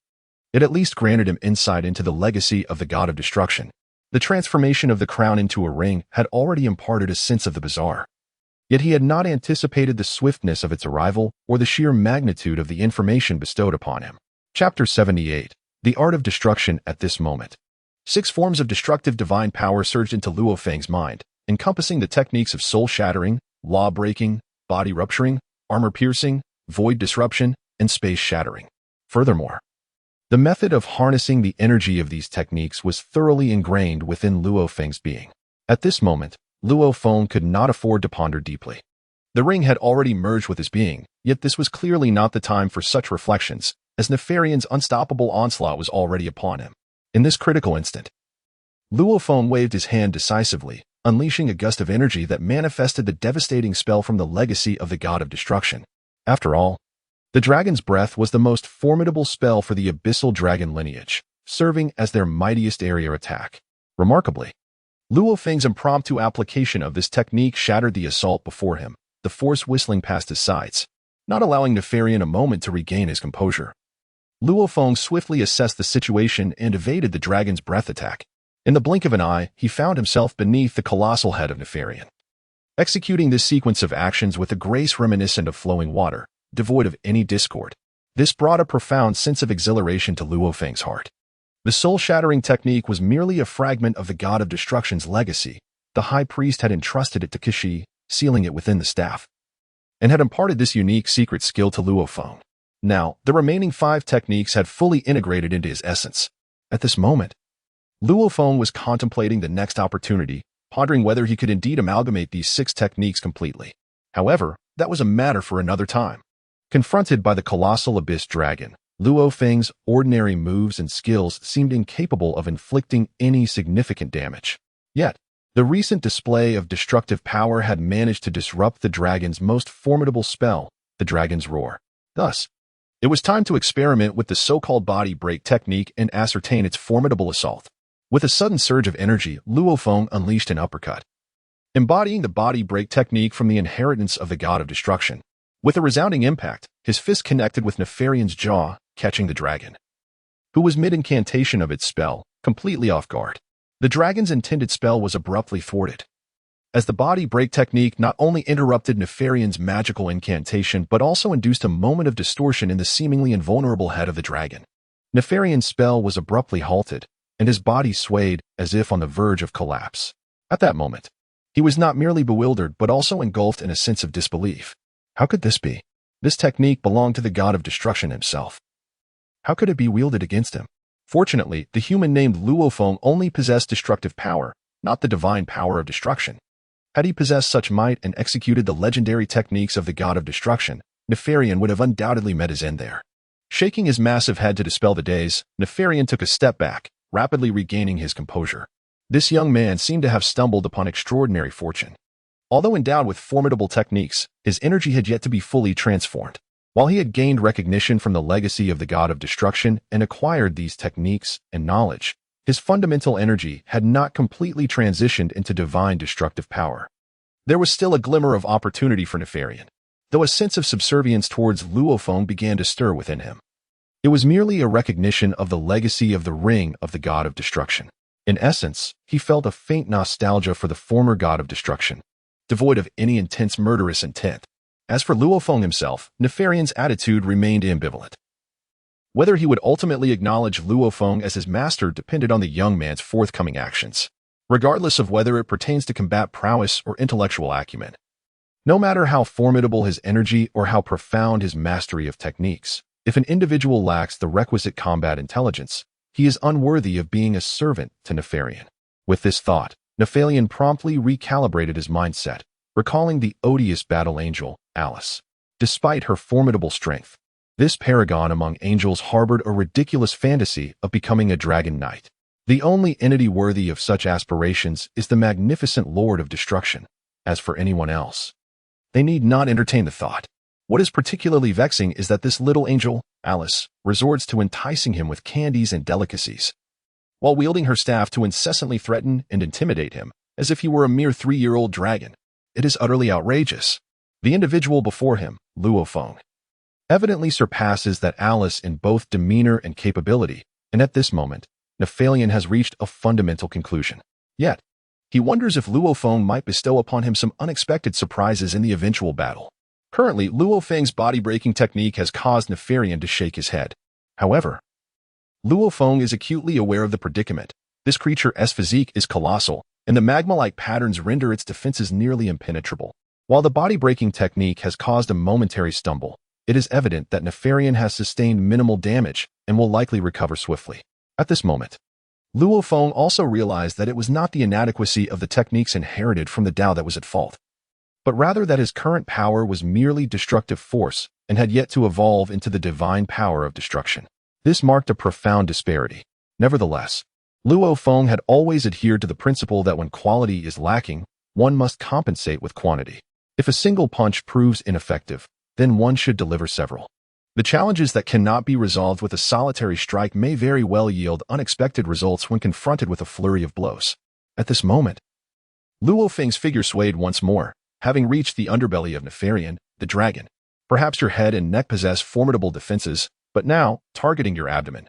[SPEAKER 1] it at least granted him insight into the legacy of the god of destruction. The transformation of the crown into a ring had already imparted a sense of the bizarre. Yet he had not anticipated the swiftness of its arrival or the sheer magnitude of the information bestowed upon him. Chapter 78. The Art of Destruction. At this moment, 6 forms of destructive divine power surged into Luo Feng's mind, encompassing the techniques of soul-shattering, law-breaking, body-rupturing, armor-piercing, void disruption, and space-shattering. Furthermore, the method of harnessing the energy of these techniques was thoroughly ingrained within Luo Feng's being. At this moment, Luo Feng could not afford to ponder deeply. The ring had already merged with his being, yet this was clearly not the time for such reflections, as Nefarian's unstoppable onslaught was already upon him. In this critical instant, Luo Feng waved his hand decisively, unleashing a gust of energy that manifested the devastating spell from the legacy of the god of destruction. After all, the dragon's breath was the most formidable spell for the abyssal dragon lineage, serving as their mightiest area attack. Remarkably, Luo Feng's impromptu application of this technique shattered the assault before him, the force whistling past his sides, not allowing Nefarian a moment to regain his composure. Luo Feng swiftly assessed the situation and evaded the dragon's breath attack. In the blink of an eye, he found himself beneath the colossal head of Nefarian, executing this sequence of actions with a grace reminiscent of flowing water, devoid of any discord. This brought a profound sense of exhilaration to Luo Feng's heart. The soul-shattering technique was merely a fragment of the god of destruction's legacy. The high priest had entrusted it to Kishi, sealing it within the staff, and had imparted this unique secret skill to Luo Feng. Now, the remaining 5 techniques had fully integrated into his essence. At this moment, Luo Feng was contemplating the next opportunity, pondering whether he could indeed amalgamate these 6 techniques completely. However, that was a matter for another time. Confronted by the colossal abyss dragon, Luo Feng's ordinary moves and skills seemed incapable of inflicting any significant damage. Yet, the recent display of destructive power had managed to disrupt the dragon's most formidable spell, the dragon's roar. Thus, it was time to experiment with the so-called body break technique and ascertain its formidable assault. With a sudden surge of energy, Luo Feng unleashed an uppercut, embodying the body break technique from the inheritance of the god of destruction. With a resounding impact, his fist connected with Nefarian's jaw, catching the dragon, who was mid-incantation of its spell, completely off guard. The dragon's intended spell was abruptly thwarted, as the body break technique not only interrupted Nefarian's magical incantation but also induced a moment of distortion in the seemingly invulnerable head of the dragon. Nefarian's spell was abruptly halted, and his body swayed as if on the verge of collapse. At that moment, he was not merely bewildered but also engulfed in a sense of disbelief. How could this be? This technique belonged to the god of destruction himself. How could it be wielded against him? Fortunately, the human named Luo Feng only possessed destructive power, not the divine power of destruction. Had he possessed such might and executed the legendary techniques of the god of destruction, Nefarian would have undoubtedly met his end there. Shaking his massive head to dispel the daze, Nefarian took a step back, rapidly regaining his composure. This young man seemed to have stumbled upon extraordinary fortune. Although endowed with formidable techniques, his energy had yet to be fully transformed. While he had gained recognition from the legacy of the god of destruction and acquired these techniques and knowledge, his fundamental energy had not completely transitioned into divine destructive power. There was still a glimmer of opportunity for Nefarian, though a sense of subservience towards Luo Feng began to stir within him. It was merely a recognition of the legacy of the ring of the god of destruction. In essence, he felt a faint nostalgia for the former god of destruction, devoid of any intense murderous intent. As for Luo Feng himself, Nefarian's attitude remained ambivalent. Whether he would ultimately acknowledge Luo Feng as his master depended on the young man's forthcoming actions, regardless of whether it pertains to combat prowess or intellectual acumen. No matter how formidable his energy or how profound his mastery of techniques, if an individual lacks the requisite combat intelligence, he is unworthy of being a servant to Nefarian. With this thought, Nefarian promptly recalibrated his mindset, recalling the odious battle angel, Alice. Despite her formidable strength, this paragon among angels harbored a ridiculous fantasy of becoming a dragon knight. The only entity worthy of such aspirations is the magnificent Lord of Destruction. As for anyone else, they need not entertain the thought. What is particularly vexing is that this little angel, Alice, resorts to enticing him with candies and delicacies, while wielding her staff to incessantly threaten and intimidate him, as if he were a mere 3-year-old dragon. It is utterly outrageous. The individual before him, Luo Feng, evidently surpasses that Alice in both demeanor and capability, and at this moment, Nefarian has reached a fundamental conclusion. Yet, he wonders if Luo Feng might bestow upon him some unexpected surprises in the eventual battle. Currently, Luo Feng's body-breaking technique has caused Nefarian to shake his head. However, Luo Feng is acutely aware of the predicament. This creature's physique is colossal, and the magma-like patterns render its defenses nearly impenetrable. While the body-breaking technique has caused a momentary stumble, it is evident that Nefarian has sustained minimal damage and will likely recover swiftly. At this moment, Luo Feng also realized that it was not the inadequacy of the techniques inherited from the Tao that was at fault, but rather that his current power was merely destructive force and had yet to evolve into the divine power of destruction. This marked a profound disparity. Nevertheless, Luo Feng had always adhered to the principle that when quality is lacking, one must compensate with quantity. If a single punch proves ineffective, then one should deliver several. The challenges that cannot be resolved with a solitary strike may very well yield unexpected results when confronted with a flurry of blows. At this moment, Luo Feng's figure swayed once more, having reached the underbelly of Nefarian, the dragon. Perhaps your head and neck possess formidable defenses, but now, targeting your abdomen,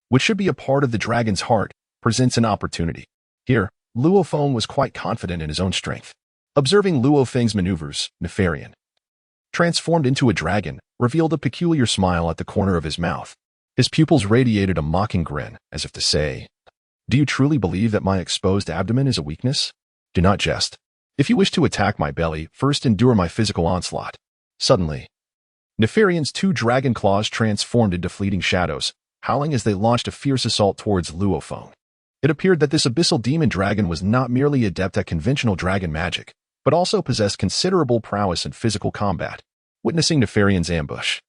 [SPEAKER 1] which should be a part of the dragon's heart, presents an opportunity. Here, Luo Feng was quite confident in his own strength. Observing Luo Feng's maneuvers, Nefarian, transformed into a dragon, revealed a peculiar smile at the corner of his mouth. His pupils radiated a mocking grin, as if to say, "Do you truly believe that my exposed abdomen is a weakness? Do not jest. If you wish to attack my belly, first endure my physical onslaught." Suddenly, Nefarian's 2 dragon claws transformed into fleeting shadows, howling as they launched a fierce assault towards Luo Feng. It appeared that this abyssal demon dragon was not merely adept at conventional dragon magic, but also possessed considerable prowess in physical combat. Witnessing Nefarian's ambush,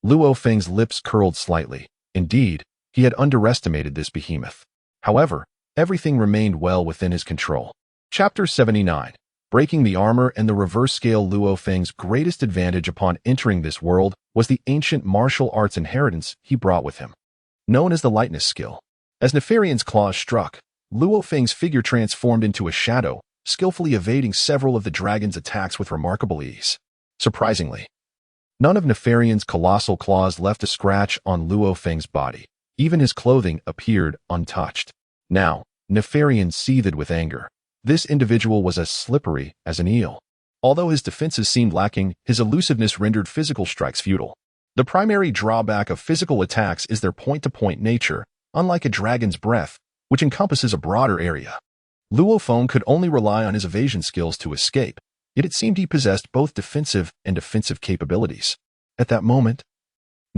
[SPEAKER 1] Luo Feng's lips curled slightly. Indeed, he had underestimated this behemoth. However, everything remained well within his control. Chapter 79. Breaking the armor and the reverse scale. Luo Feng's greatest advantage upon entering this world was the ancient martial arts inheritance he brought with him, known as the lightness skill. As Nefarian's claws struck, Luo Feng's figure transformed into a shadow, skillfully evading several of the dragon's attacks with remarkable ease. Surprisingly, none of Nefarian's colossal claws left a scratch on Luo Feng's body. Even his clothing appeared untouched. Now, Nefarian seethed with anger. This individual was as slippery as an eel. Although his defenses seemed lacking, his elusiveness rendered physical strikes futile. The primary drawback of physical attacks is their point-to-point nature, unlike a dragon's breath, which encompasses a broader area. Luo Feng could only rely on his evasion skills to escape, yet it seemed he possessed both defensive and offensive capabilities. At that moment,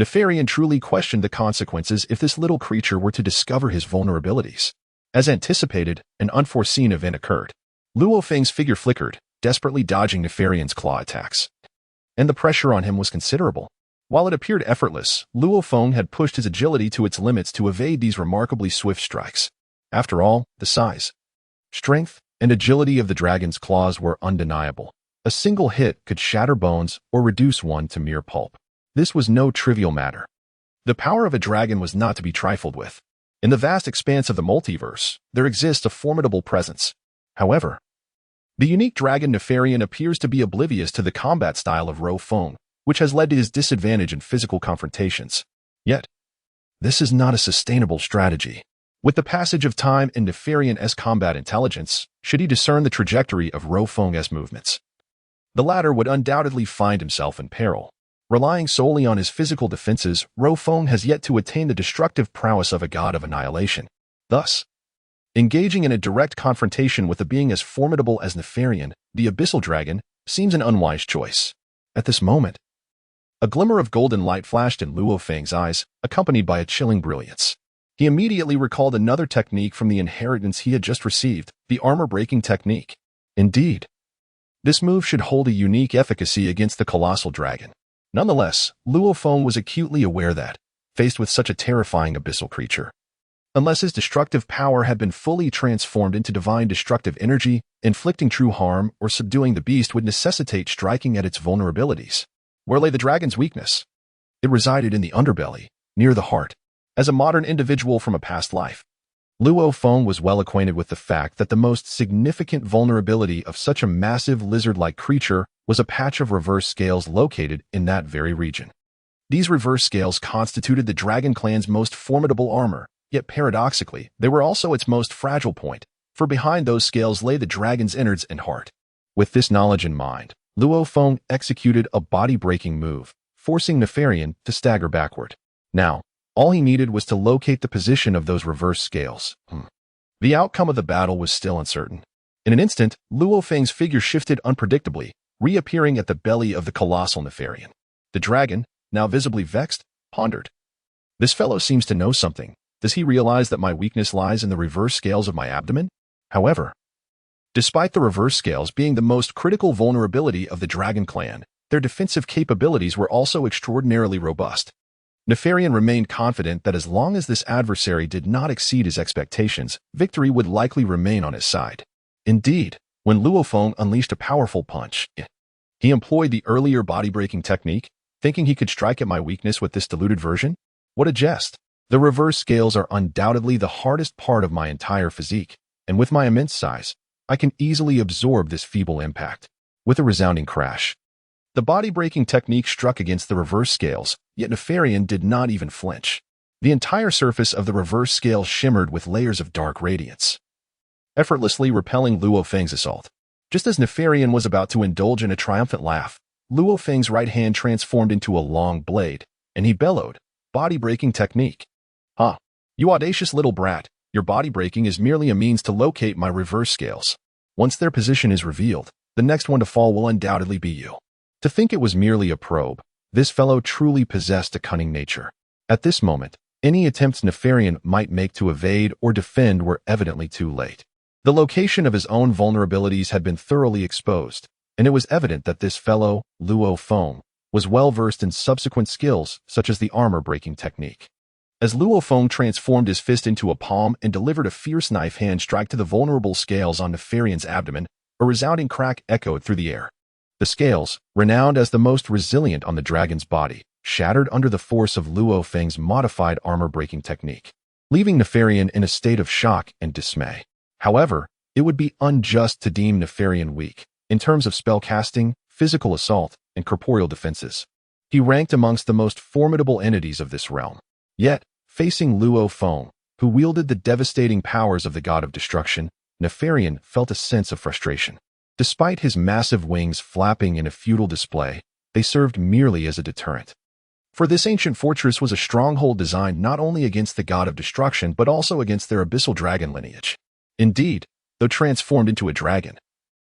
[SPEAKER 1] Nefarian truly questioned the consequences if this little creature were to discover his vulnerabilities. As anticipated, an unforeseen event occurred. Luo Feng's figure flickered, desperately dodging Nefarian's claw attacks, and the pressure on him was considerable. While it appeared effortless, Luo Feng had pushed his agility to its limits to evade these remarkably swift strikes. After all, the size, strength, and agility of the dragon's claws were undeniable. A single hit could shatter bones or reduce one to mere pulp. This was no trivial matter. The power of a dragon was not to be trifled with. In the vast expanse of the multiverse, there exists a formidable presence. However, The unique dragon Nefarian appears to be oblivious to the combat style of Luo Feng, which has led to his disadvantage in physical confrontations. Yet, this is not a sustainable strategy. With the passage of time and Nefarian's combat intelligence, should he discern the trajectory of Luo Feng's movements, the latter would undoubtedly find himself in peril. Relying solely on his physical defenses, Luo Feng has yet to attain the destructive prowess of a god of annihilation. Thus, engaging in a direct confrontation with a being as formidable as Nefarian, the abyssal dragon, seems an unwise choice. At this moment, a glimmer of golden light flashed in Luo Feng's eyes, accompanied by a chilling brilliance. He immediately recalled another technique from the inheritance he had just received, the armor-breaking technique. Indeed, this move should hold a unique efficacy against the colossal dragon. Nonetheless, Luo Feng was acutely aware that, faced with such a terrifying abyssal creature, unless his destructive power had been fully transformed into divine destructive energy, inflicting true harm or subduing the beast would necessitate striking at its vulnerabilities. Where lay the dragon's weakness? It resided in the underbelly, near the heart. As a modern individual from a past life, Luo Feng was well acquainted with the fact that the most significant vulnerability of such a massive lizard-like creature was a patch of reverse scales located in that very region. These reverse scales constituted the dragon clan's most formidable armor, yet paradoxically, they were also its most fragile point, for behind those scales lay the dragon's innards and heart. With this knowledge in mind, Luo Feng executed a body-breaking move, forcing Nefarian to stagger backward. Now, all he needed was to locate the position of those reverse scales. The outcome of the battle was still uncertain. In an instant, Luo Feng's figure shifted unpredictably, reappearing at the belly of the colossal Nefarian. The dragon, now visibly vexed, pondered. This fellow seems to know something. Does he realize that my weakness lies in the reverse scales of my abdomen? However, despite the reverse scales being the most critical vulnerability of the dragon clan, their defensive capabilities were also extraordinarily robust. Nefarian remained confident that as long as this adversary did not exceed his expectations, victory would likely remain on his side. Indeed, when Luo Feng unleashed a powerful punch, he employed the earlier body-breaking technique, thinking he could strike at my weakness with this diluted version. What a jest! The reverse scales are undoubtedly the hardest part of my entire physique, and with my immense size, I can easily absorb this feeble impact. With a resounding crash, the body-breaking technique struck against the reverse scales, yet Nefarian did not even flinch. The entire surface of the reverse scale shimmered with layers of dark radiance, effortlessly repelling Luo Feng's assault. Just as Nefarian was about to indulge in a triumphant laugh, Luo Feng's right hand transformed into a long blade, and he bellowed, "Body-breaking technique. Ha! You audacious little brat, your body-breaking is merely a means to locate my reverse scales. Once their position is revealed, the next one to fall will undoubtedly be you." To think it was merely a probe, this fellow truly possessed a cunning nature. At this moment, any attempts Nefarian might make to evade or defend were evidently too late. The location of his own vulnerabilities had been thoroughly exposed, and it was evident that this fellow, Luo Feng, was well versed in subsequent skills such as the armor-breaking technique. As Luo Feng transformed his fist into a palm and delivered a fierce knife hand strike to the vulnerable scales on Nefarian's abdomen, a resounding crack echoed through the air. The scales, renowned as the most resilient on the dragon's body, shattered under the force of Luo Feng's modified armor-breaking technique, leaving Nefarian in a state of shock and dismay. However, it would be unjust to deem Nefarian weak in terms of spellcasting, physical assault, and corporeal defenses. He ranked amongst the most formidable entities of this realm. Yet, facing Luo Feng, who wielded the devastating powers of the god of destruction, Nefarian felt a sense of frustration. Despite his massive wings flapping in a futile display, they served merely as a deterrent. For this ancient fortress was a stronghold designed not only against the god of destruction but also against their abyssal dragon lineage. Indeed, though transformed into a dragon,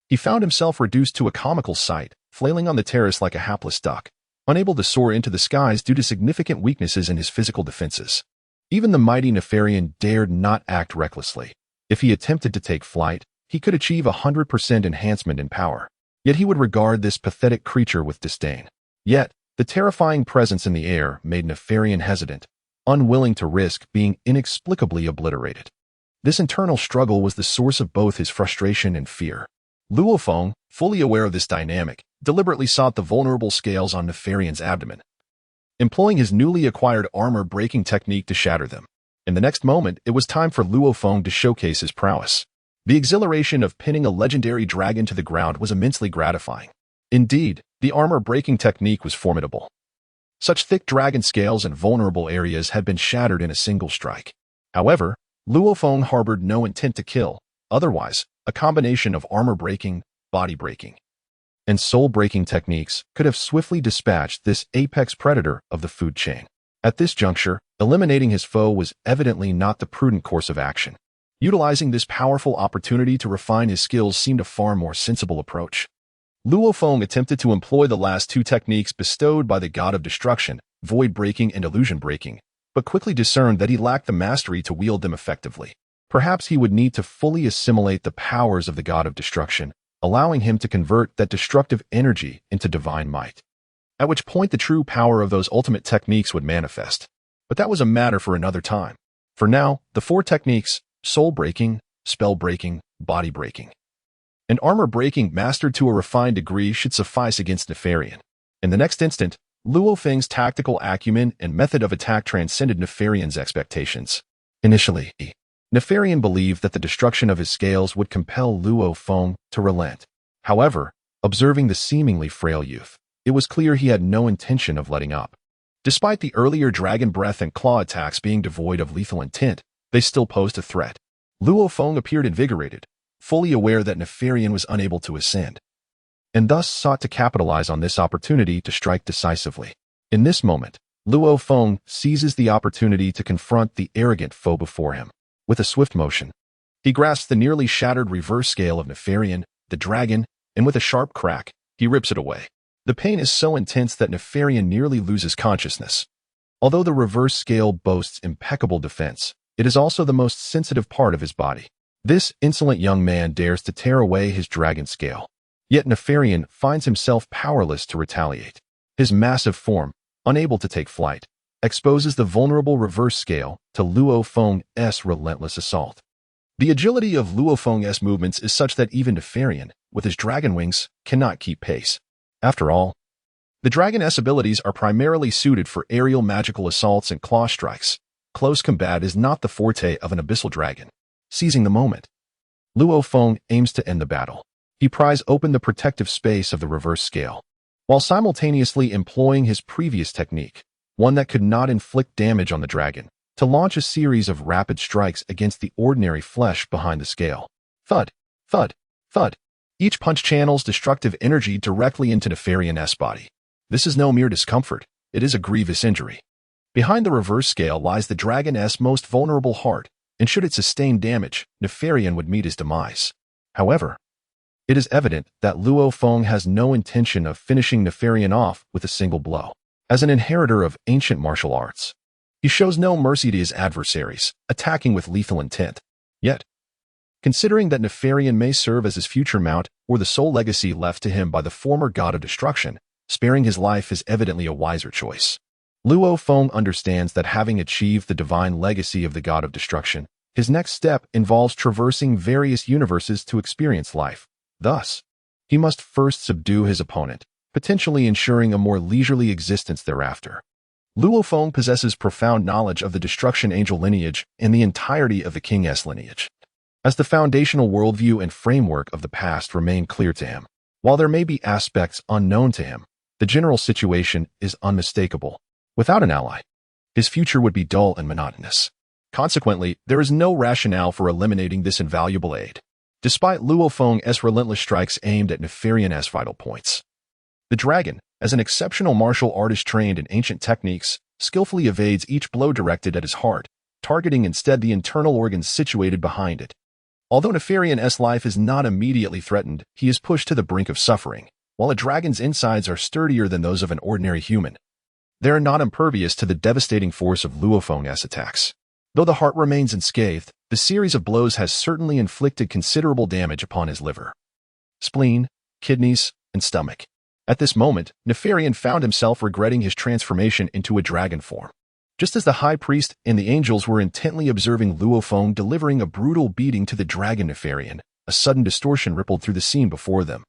[SPEAKER 1] he found himself reduced to a comical sight, flailing on the terrace like a hapless duck, unable to soar into the skies due to significant weaknesses in his physical defenses. Even the mighty Nefarian dared not act recklessly. If he attempted to take flight, he could achieve 100% enhancement in power. Yet he would regard this pathetic creature with disdain. Yet, the terrifying presence in the air made Nefarian hesitant, unwilling to risk being inexplicably obliterated. This internal struggle was the source of both his frustration and fear. Luo Feng, fully aware of this dynamic, deliberately sought the vulnerable scales on Nefarian's abdomen, employing his newly acquired armor-breaking technique to shatter them. In the next moment, it was time for Luo Feng to showcase his prowess. The exhilaration of pinning a legendary dragon to the ground was immensely gratifying. Indeed, the armor-breaking technique was formidable. Such thick dragon scales and vulnerable areas had been shattered in a single strike. However, Luo Feng harbored no intent to kill. Otherwise, a combination of armor-breaking, body-breaking, and soul-breaking techniques could have swiftly dispatched this apex predator of the food chain. At this juncture, eliminating his foe was evidently not the prudent course of action. Utilizing this powerful opportunity to refine his skills seemed a far more sensible approach. Luo Feng attempted to employ the last two techniques bestowed by the god of destruction, void breaking and illusion breaking, but quickly discerned that he lacked the mastery to wield them effectively. Perhaps he would need to fully assimilate the powers of the god of destruction, allowing him to convert that destructive energy into divine might. At which point the true power of those ultimate techniques would manifest. But that was a matter for another time. For now, the four techniques, soul breaking, spell breaking, body breaking, and armor breaking mastered to a refined degree should suffice against Nefarian. In the next instant, Luo Feng's tactical acumen and method of attack transcended Nefarian's expectations. Initially, Nefarian believed that the destruction of his scales would compel Luo Feng to relent. However, observing the seemingly frail youth, it was clear he had no intention of letting up. Despite the earlier dragon breath and claw attacks being devoid of lethal intent, they still posed a threat. Luo Feng appeared invigorated, fully aware that Nefarian was unable to ascend, and thus sought to capitalize on this opportunity to strike decisively. In this moment, Luo Feng seizes the opportunity to confront the arrogant foe before him. With a swift motion, he grasps the nearly shattered reverse scale of Nefarian, the dragon, and with a sharp crack, he rips it away. The pain is so intense that Nefarian nearly loses consciousness. Although the reverse scale boasts impeccable defense, it is also the most sensitive part of his body. This insolent young man dares to tear away his dragon scale. Yet Nefarian finds himself powerless to retaliate. His massive form, unable to take flight, exposes the vulnerable reverse scale to Luo Feng's relentless assault. The agility of Luo Feng's movements is such that even Nefarian, with his dragon wings, cannot keep pace. After all, the dragon's abilities are primarily suited for aerial magical assaults and claw strikes. Close combat is not the forte of an abyssal dragon. Seizing the moment, Luo Feng aims to end the battle. He pries open the protective space of the reverse scale, while simultaneously employing his previous technique, one that could not inflict damage on the dragon, to launch a series of rapid strikes against the ordinary flesh behind the scale. Thud, thud, thud. Each punch channels destructive energy directly into Nefarian's body. This is no mere discomfort, it is a grievous injury. Behind the reverse scale lies the dragon's most vulnerable heart, and should it sustain damage, Nefarian would meet his demise. However, it is evident that Luo Feng has no intention of finishing Nefarian off with a single blow. As an inheritor of ancient martial arts, he shows no mercy to his adversaries, attacking with lethal intent. Yet, considering that Nefarian may serve as his future mount or the sole legacy left to him by the former god of destruction, sparing his life is evidently a wiser choice. Luo Feng understands that having achieved the divine legacy of the god of destruction, his next step involves traversing various universes to experience life. Thus, he must first subdue his opponent, potentially ensuring a more leisurely existence thereafter. Luo Feng possesses profound knowledge of the destruction angel lineage and the entirety of the King's lineage, as the foundational worldview and framework of the past remain clear to him. While there may be aspects unknown to him, the general situation is unmistakable. Without an ally, his future would be dull and monotonous. Consequently, there is no rationale for eliminating this invaluable aid, despite Luo Feng's relentless strikes aimed at Nefarian's vital points. The dragon, as an exceptional martial artist trained in ancient techniques, skillfully evades each blow directed at his heart, targeting instead the internal organs situated behind it. Although Nefarian's life is not immediately threatened, he is pushed to the brink of suffering. While a dragon's insides are sturdier than those of an ordinary human, they are not impervious to the devastating force of Luo Feng's attacks. Though the heart remains unscathed, the series of blows has certainly inflicted considerable damage upon his liver, spleen, kidneys, and stomach. At this moment, Nefarian found himself regretting his transformation into a dragon form. Just as the high priest and the angels were intently observing Luo Feng delivering a brutal beating to the dragon Nefarian, a sudden distortion rippled through the scene before them,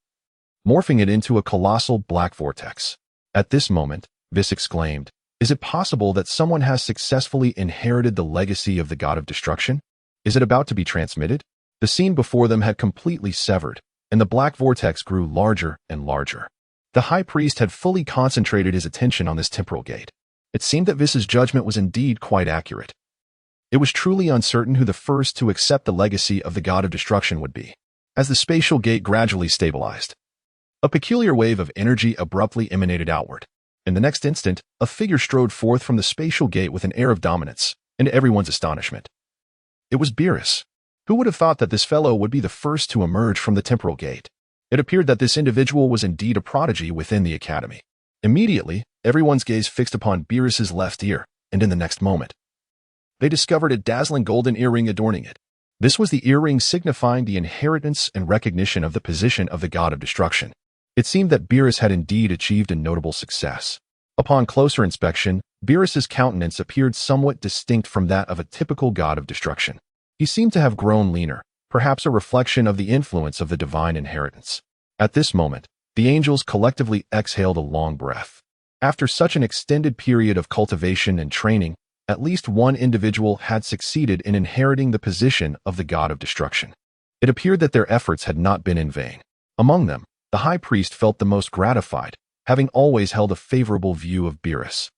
[SPEAKER 1] morphing it into a colossal black vortex. At this moment, Whis exclaimed, "Is it possible that someone has successfully inherited the legacy of the god of destruction? Is it about to be transmitted?" The scene before them had completely severed, and the black vortex grew larger and larger. The high priest had fully concentrated his attention on this temporal gate. It seemed that Whis' judgment was indeed quite accurate. It was truly uncertain who the first to accept the legacy of the god of destruction would be. As the spatial gate gradually stabilized, a peculiar wave of energy abruptly emanated outward. In the next instant, a figure strode forth from the spatial gate with an air of dominance, and to everyone's astonishment, it was Beerus. Who would have thought that this fellow would be the first to emerge from the temporal gate? It appeared that this individual was indeed a prodigy within the academy. Immediately, everyone's gaze fixed upon Beerus's left ear, and in the next moment, they discovered a dazzling golden earring adorning it. This was the earring signifying the inheritance and recognition of the position of the god of destruction. It seemed that Beerus had indeed achieved a notable success. Upon closer inspection, Beerus's countenance appeared somewhat distinct from that of a typical god of destruction. He seemed to have grown leaner, perhaps a reflection of the influence of the divine inheritance. At this moment, the angels collectively exhaled a long breath. After such an extended period of cultivation and training, at least one individual had succeeded in inheriting the position of the god of destruction. It appeared that their efforts had not been in vain. Among them, the high priest felt the most gratified, having always held a favorable view of Beerus.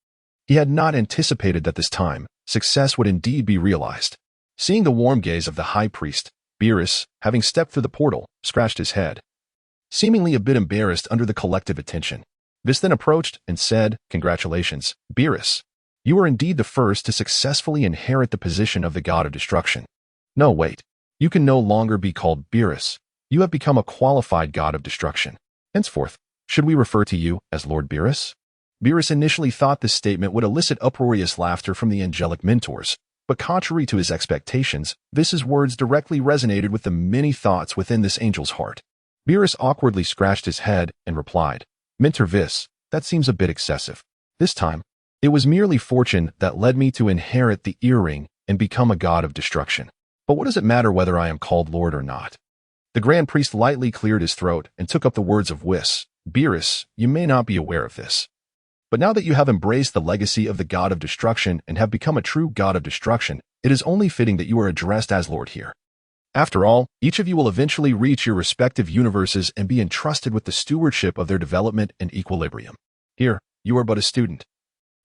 [SPEAKER 1] He had not anticipated that this time, success would indeed be realized. Seeing the warm gaze of the high priest, Beerus, having stepped through the portal, scratched his head, seemingly a bit embarrassed under the collective attention. Whis then approached and said, "Congratulations, Beerus. You are indeed the first to successfully inherit the position of the god of destruction. No, wait. You can no longer be called Beerus. You have become a qualified god of destruction. Henceforth, should we refer to you as Lord Beerus?" Beerus initially thought this statement would elicit uproarious laughter from the angelic mentors, but contrary to his expectations, Whis' words directly resonated with the many thoughts within this angel's heart. Beerus awkwardly scratched his head and replied, "Mentor Whis, that seems a bit excessive. This time, it was merely fortune that led me to inherit the earring and become a god of destruction. But what does it matter whether I am called Lord or not?" The Grand Priest lightly cleared his throat and took up the words of Whis. "Beerus, you may not be aware of this, but now that you have embraced the legacy of the god of destruction and have become a true god of destruction, it is only fitting that you are addressed as Lord here. After all, each of you will eventually reach your respective universes and be entrusted with the stewardship of their development and equilibrium. Here, you are but a student.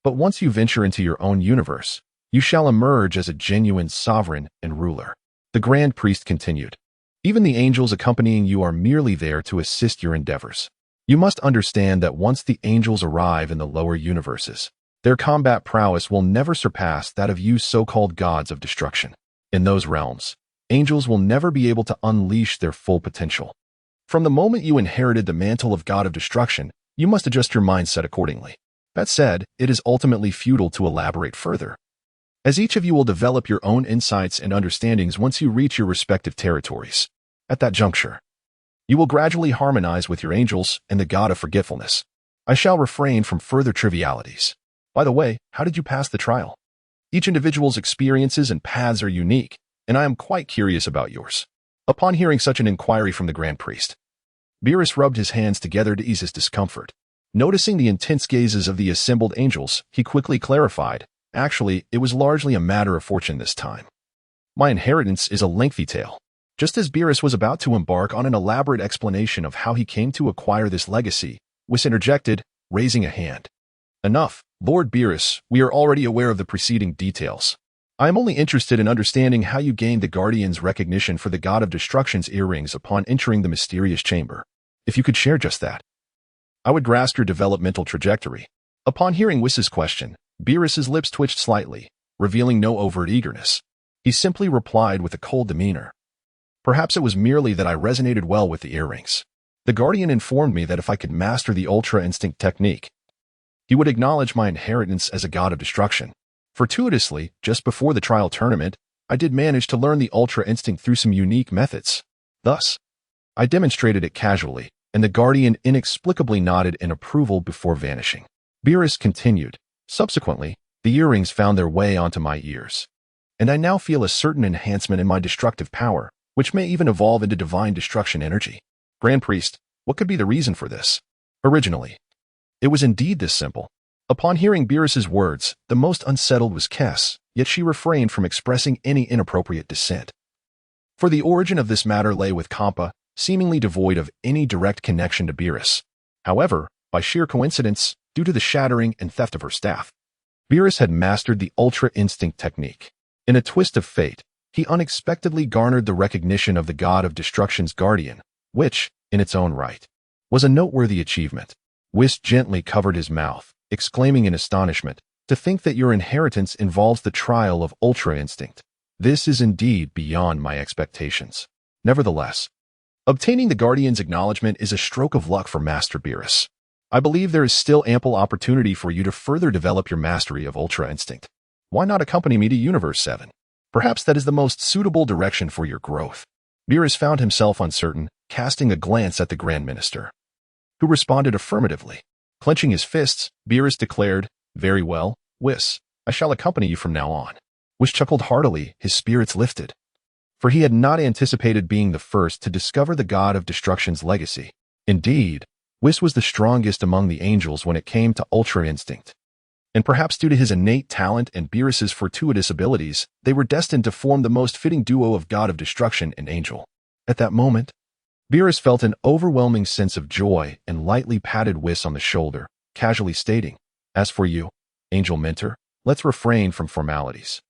[SPEAKER 1] But once you venture into your own universe, you shall emerge as a genuine sovereign and ruler." The Grand Priest continued, "Even the angels accompanying you are merely there to assist your endeavors. You must understand that once the angels arrive in the lower universes, their combat prowess will never surpass that of you so-called gods of destruction. In those realms, angels will never be able to unleash their full potential. From the moment you inherited the mantle of god of destruction, you must adjust your mindset accordingly. That said, it is ultimately futile to elaborate further, as each of you will develop your own insights and understandings once you reach your respective territories. At that juncture, you will gradually harmonize with your angels and the god of forgetfulness. I shall refrain from further trivialities. By the way, how did you pass the trial? Each individual's experiences and paths are unique, and I am quite curious about yours." Upon hearing such an inquiry from the Grand Priest, Beerus rubbed his hands together to ease his discomfort. Noticing the intense gazes of the assembled angels, he quickly clarified, "Actually, it was largely a matter of fortune this time. My inheritance is a lengthy tale." Just as Beerus was about to embark on an elaborate explanation of how he came to acquire this legacy, Whis interjected, raising a hand. "Enough, Lord Beerus, we are already aware of the preceding details. I am only interested in understanding how you gained the Guardian's recognition for the god of destruction's earrings upon entering the mysterious chamber. If you could share just that, I would grasp your developmental trajectory." Upon hearing Whis' question, Beerus's lips twitched slightly, revealing no overt eagerness. He simply replied with a cold demeanor, "Perhaps it was merely that I resonated well with the earrings. The Guardian informed me that if I could master the Ultra Instinct technique, he would acknowledge my inheritance as a god of destruction. Fortuitously, just before the trial tournament, I did manage to learn the Ultra Instinct through some unique methods. Thus, I demonstrated it casually, and the Guardian inexplicably nodded in approval before vanishing." Beerus continued, "Subsequently, the earrings found their way onto my ears, and I now feel a certain enhancement in my destructive power, which may even evolve into divine destruction energy." Grand Priest, what could be the reason for this? Originally, it was indeed this simple. Upon hearing Beerus's words, the most unsettled was Kess, yet she refrained from expressing any inappropriate dissent. For the origin of this matter lay with Hmph, seemingly devoid of any direct connection to Beerus. However, by sheer coincidence, due to the shattering and theft of her staff, Beerus had mastered the Ultra Instinct technique. In a twist of fate, he unexpectedly garnered the recognition of the God of Destruction's guardian, which, in its own right, was a noteworthy achievement. Whis gently covered his mouth, exclaiming in astonishment, "To think that your inheritance involves the trial of Ultra Instinct. This is indeed beyond my expectations." Nevertheless, obtaining the Guardian's acknowledgement is a stroke of luck for Master Beerus. I believe there is still ample opportunity for you to further develop your mastery of Ultra Instinct. Why not accompany me to Universe 7? Perhaps that is the most suitable direction for your growth. Beerus found himself uncertain, casting a glance at the Grand Minister, who responded affirmatively. Clenching his fists, Beerus declared, "Very well, Whis, I shall accompany you from now on." Whis chuckled heartily, his spirits lifted, for he had not anticipated being the first to discover the God of Destruction's legacy. Indeed, Whis was the strongest among the angels when it came to Ultra Instinct. And perhaps due to his innate talent and Beerus's fortuitous abilities, they were destined to form the most fitting duo of God of Destruction and Angel. At that moment, Beerus felt an overwhelming sense of joy and lightly patted Whis on the shoulder, casually stating, "As for you, Angel Mentor, let's refrain from formalities.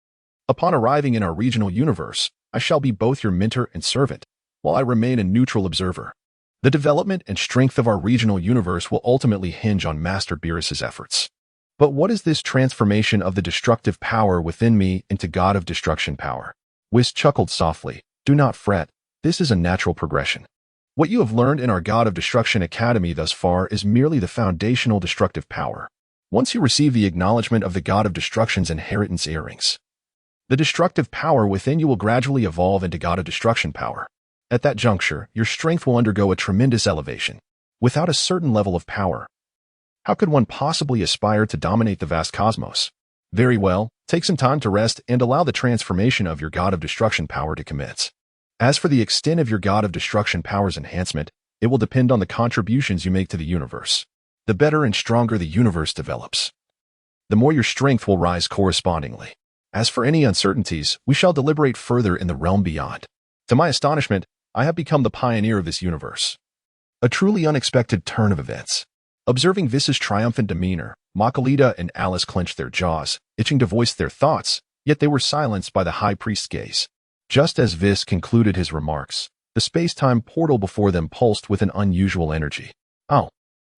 [SPEAKER 1] Upon arriving in our regional universe, I shall be both your mentor and servant, while I remain a neutral observer. The development and strength of our regional universe will ultimately hinge on Master Beerus's efforts. But what is this transformation of the destructive power within me into God of Destruction power?" Whis chuckled softly. "Do not fret. This is a natural progression. What you have learned in our God of Destruction Academy thus far is merely the foundational destructive power. Once you receive the acknowledgement of the God of Destruction's inheritance earrings, the destructive power within you will gradually evolve into God of Destruction power. At that juncture, your strength will undergo a tremendous elevation. Without a certain level of power, how could one possibly aspire to dominate the vast cosmos? Very well, take some time to rest and allow the transformation of your God of Destruction power to commence. As for the extent of your God of Destruction power's enhancement, it will depend on the contributions you make to the universe. The better and stronger the universe develops, the more your strength will rise correspondingly. As for any uncertainties, we shall deliberate further in the realm beyond. To my astonishment, I have become the pioneer of this universe." A truly unexpected turn of events. Observing Vis's triumphant demeanor, Makalita and Alice clenched their jaws, itching to voice their thoughts, yet they were silenced by the High Priest's gaze. Just as Whis concluded his remarks, the space-time portal before them pulsed with an unusual energy. "Oh,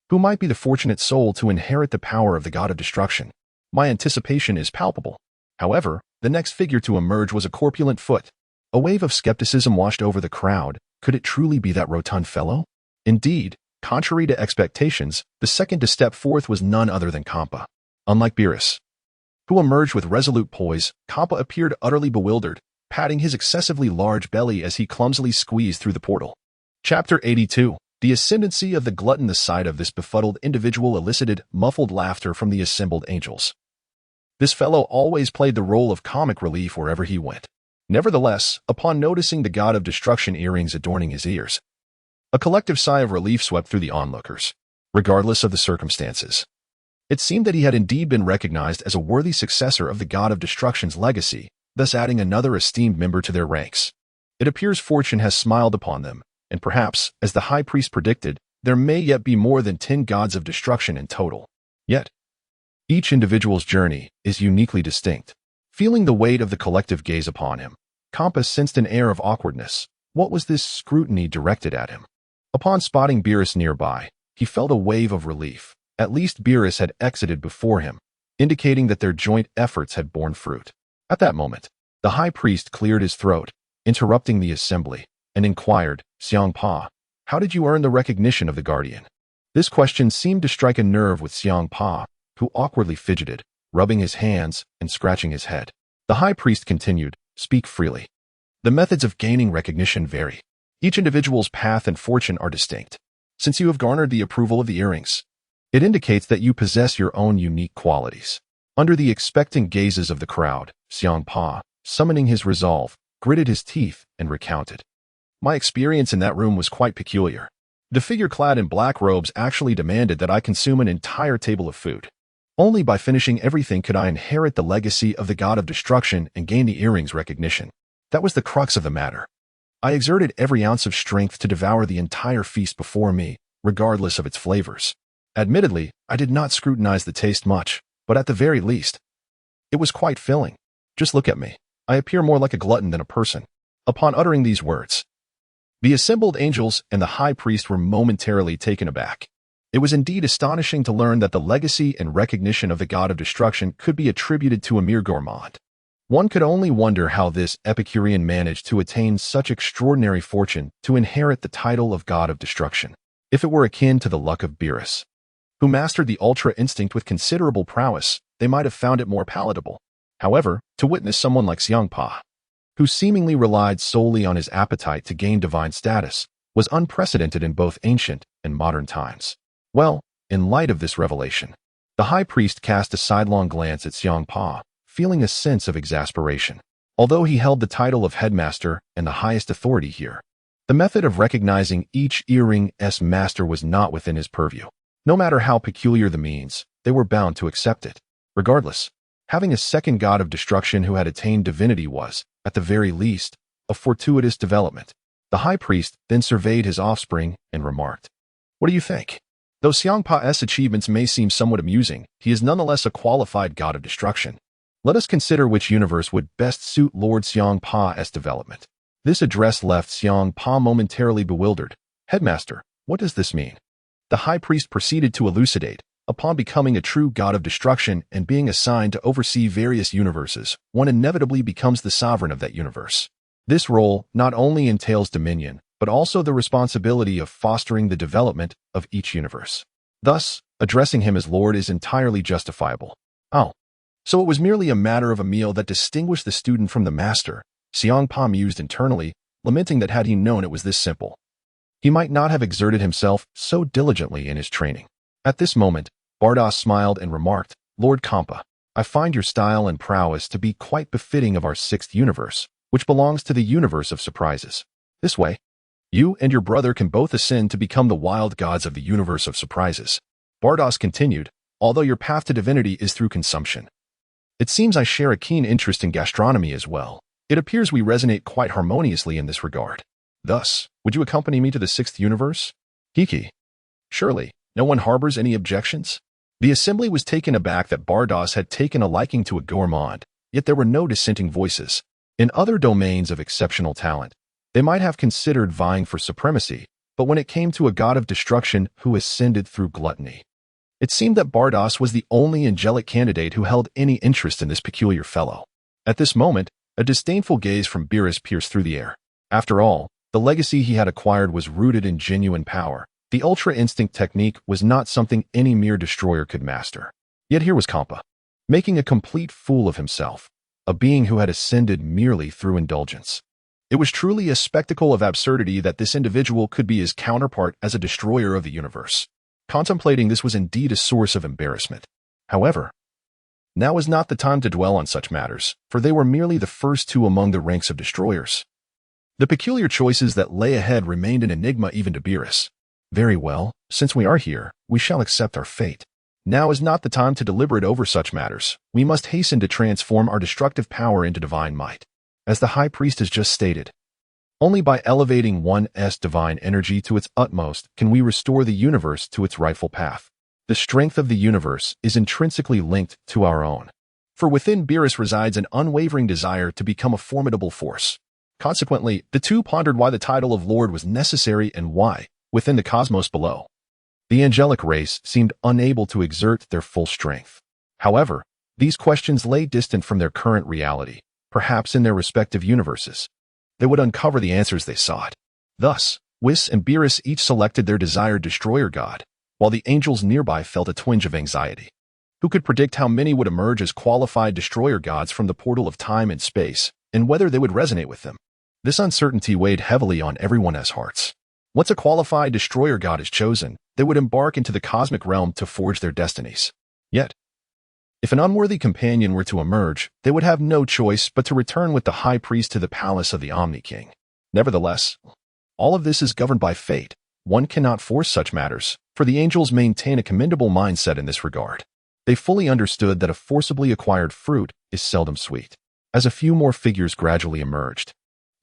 [SPEAKER 1] who might be the fortunate soul to inherit the power of the God of Destruction? My anticipation is palpable." However, the next figure to emerge was a corpulent foot. A wave of skepticism washed over the crowd. Could it truly be that rotund fellow? Indeed, contrary to expectations, the second to step forth was none other than Hmph. Unlike Beerus, who emerged with resolute poise, Hmph appeared utterly bewildered, patting his excessively large belly as he clumsily squeezed through the portal. Chapter 82. The ascendancy of the glutton. The sight of this befuddled individual elicited muffled laughter from the assembled angels. This fellow always played the role of comic relief wherever he went. Nevertheless, upon noticing the God of Destruction earrings adorning his ears, a collective sigh of relief swept through the onlookers. Regardless of the circumstances, it seemed that he had indeed been recognized as a worthy successor of the God of Destruction's legacy, thus adding another esteemed member to their ranks. It appears fortune has smiled upon them, and perhaps, as the High Priest predicted, there may yet be more than 10 gods of destruction in total. Yet, each individual's journey is uniquely distinct. Feeling the weight of the collective gaze upon him, Hmph sensed an air of awkwardness. What was this scrutiny directed at him? Upon spotting Beerus nearby, he felt a wave of relief. At least Beerus had exited before him, indicating that their joint efforts had borne fruit. At that moment, the High Priest cleared his throat, interrupting the assembly, and inquired, "Hmph, how did you earn the recognition of the Guardian?" This question seemed to strike a nerve with Hmph, who awkwardly fidgeted, rubbing his hands and scratching his head. The High Priest continued, "Speak freely. The methods of gaining recognition vary. Each individual's path and fortune are distinct. Since you have garnered the approval of the earrings, it indicates that you possess your own unique qualities." Under the expectant gazes of the crowd, Hmph, summoning his resolve, gritted his teeth and recounted. "My experience in that room was quite peculiar. The figure clad in black robes actually demanded that I consume an entire table of food. Only by finishing everything could I inherit the legacy of the God of Destruction and gain the earrings recognition. That was the crux of the matter. I exerted every ounce of strength to devour the entire feast before me, regardless of its flavors. Admittedly, I did not scrutinize the taste much, but at the very least, it was quite filling. Just look at me. I appear more like a glutton than a person. Upon uttering these words, the assembled angels and the high priest were momentarily taken aback. It was indeed astonishing to learn that the legacy and recognition of the god of destruction could be attributed to a mere gourmand. One could only wonder how this Epicurean managed to attain such extraordinary fortune to inherit the title of god of destruction. If it were akin to the luck of Beerus, who mastered the ultra instinct with considerable prowess, they might have found it more palatable. However, to witness someone like Hmph, who seemingly relied solely on his appetite to gain divine status, was unprecedented in both ancient and modern times. Well, in light of this revelation, the high priest cast a sidelong glance at Hmph, feeling a sense of exasperation. Although he held the title of headmaster and the highest authority here, the method of recognizing each earring's master was not within his purview. No matter how peculiar the means, they were bound to accept it. Regardless, having a second god of destruction who had attained divinity was, at the very least, a fortuitous development. The high priest then surveyed his offspring and remarked, "What do you think? Though Hmph's achievements may seem somewhat amusing, he is nonetheless a qualified god of destruction. Let us consider which universe would best suit Lord Hmph's development." This address left Hmph momentarily bewildered. "Headmaster, what does this mean?" The high priest proceeded to elucidate. Upon becoming a true god of destruction and being assigned to oversee various universes, one inevitably becomes the sovereign of that universe. This role not only entails dominion, but also the responsibility of fostering the development of each universe. Thus, addressing him as Lord is entirely justifiable. Oh, so it was merely a matter of a meal that distinguished the student from the master, Hmph mused internally, lamenting that had he known it was this simple, he might not have exerted himself so diligently in his training. At this moment, Bardos smiled and remarked, "Lord Hmph, I find your style and prowess to be quite befitting of our sixth universe, which belongs to the universe of surprises. This way, you and your brother can both ascend to become the wild gods of the universe of surprises." Bardos continued, "Although your path to divinity is through consumption, it seems I share a keen interest in gastronomy as well. It appears we resonate quite harmoniously in this regard. Thus, would you accompany me to the sixth universe?" Hmph. "Surely, no one harbors any objections?" The assembly was taken aback that Bardos had taken a liking to a gourmand, yet there were no dissenting voices. In other domains of exceptional talent, they might have considered vying for supremacy, but when it came to a god of destruction who ascended through gluttony, it seemed that Bardos was the only angelic candidate who held any interest in this peculiar fellow. At this moment, a disdainful gaze from Beerus pierced through the air. After all, the legacy he had acquired was rooted in genuine power. The ultra instinct technique was not something any mere destroyer could master. Yet here was Hmph, making a complete fool of himself, a being who had ascended merely through indulgence. It was truly a spectacle of absurdity that this individual could be his counterpart as a destroyer of the universe. Contemplating this was indeed a source of embarrassment. However, now was not the time to dwell on such matters, for they were merely the first two among the ranks of destroyers. The peculiar choices that lay ahead remained an enigma even to Beerus. "Very well, since we are here, we shall accept our fate. Now is not the time to deliberate over such matters. We must hasten to transform our destructive power into divine might. As the high priest has just stated, only by elevating one's divine energy to its utmost can we restore the universe to its rightful path. The strength of the universe is intrinsically linked to our own. For within Beerus resides an unwavering desire to become a formidable force. Consequently, the two pondered why the title of Lord was necessary and why, within the cosmos below, the angelic race seemed unable to exert their full strength. However, these questions lay distant from their current reality. Perhaps in their respective universes, they would uncover the answers they sought. Thus, Whis and Beerus each selected their desired destroyer god, while the angels nearby felt a twinge of anxiety. Who could predict how many would emerge as qualified destroyer gods from the portal of time and space, and whether they would resonate with them? This uncertainty weighed heavily on everyone's hearts. Once a qualified destroyer god is chosen, they would embark into the cosmic realm to forge their destinies. Yet, if an unworthy companion were to emerge, they would have no choice but to return with the high priest to the palace of the Omni King. Nevertheless, all of this is governed by fate. One cannot force such matters, for the angels maintain a commendable mindset in this regard. They fully understood that a forcibly acquired fruit is seldom sweet. As a few more figures gradually emerged,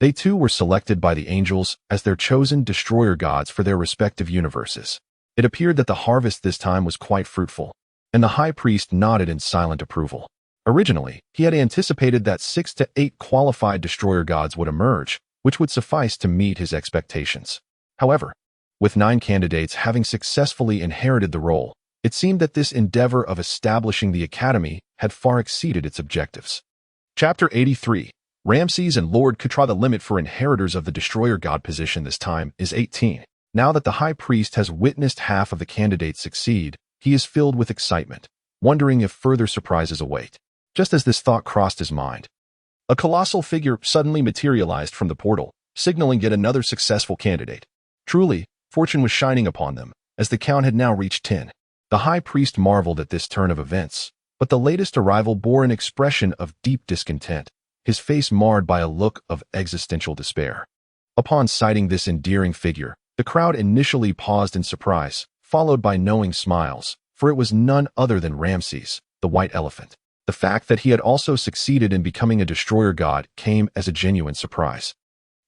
[SPEAKER 1] They too were selected by the angels as their chosen destroyer gods for their respective universes. It appeared that the harvest this time was quite fruitful, and the high priest nodded in silent approval. Originally, he had anticipated that 6 to 8 qualified destroyer gods would emerge, which would suffice to meet his expectations. However, with 9 candidates having successfully inherited the role, it seemed that this endeavor of establishing the academy had far exceeded its objectives. Chapter 83. Ramses and Lord Katra. The limit for inheritors of the destroyer god position this time is 18. Now that the high priest has witnessed half of the candidates succeed, he is filled with excitement, wondering if further surprises await. Just as this thought crossed his mind, a colossal figure suddenly materialized from the portal, signaling yet another successful candidate. Truly, fortune was shining upon them, as the count had now reached 10. The high priest marveled at this turn of events, but the latest arrival bore an expression of deep discontent, his face marred by a look of existential despair. Upon sighting this endearing figure, the crowd initially paused in surprise, followed by knowing smiles, for it was none other than Ramses, the white elephant. The fact that he had also succeeded in becoming a destroyer god came as a genuine surprise.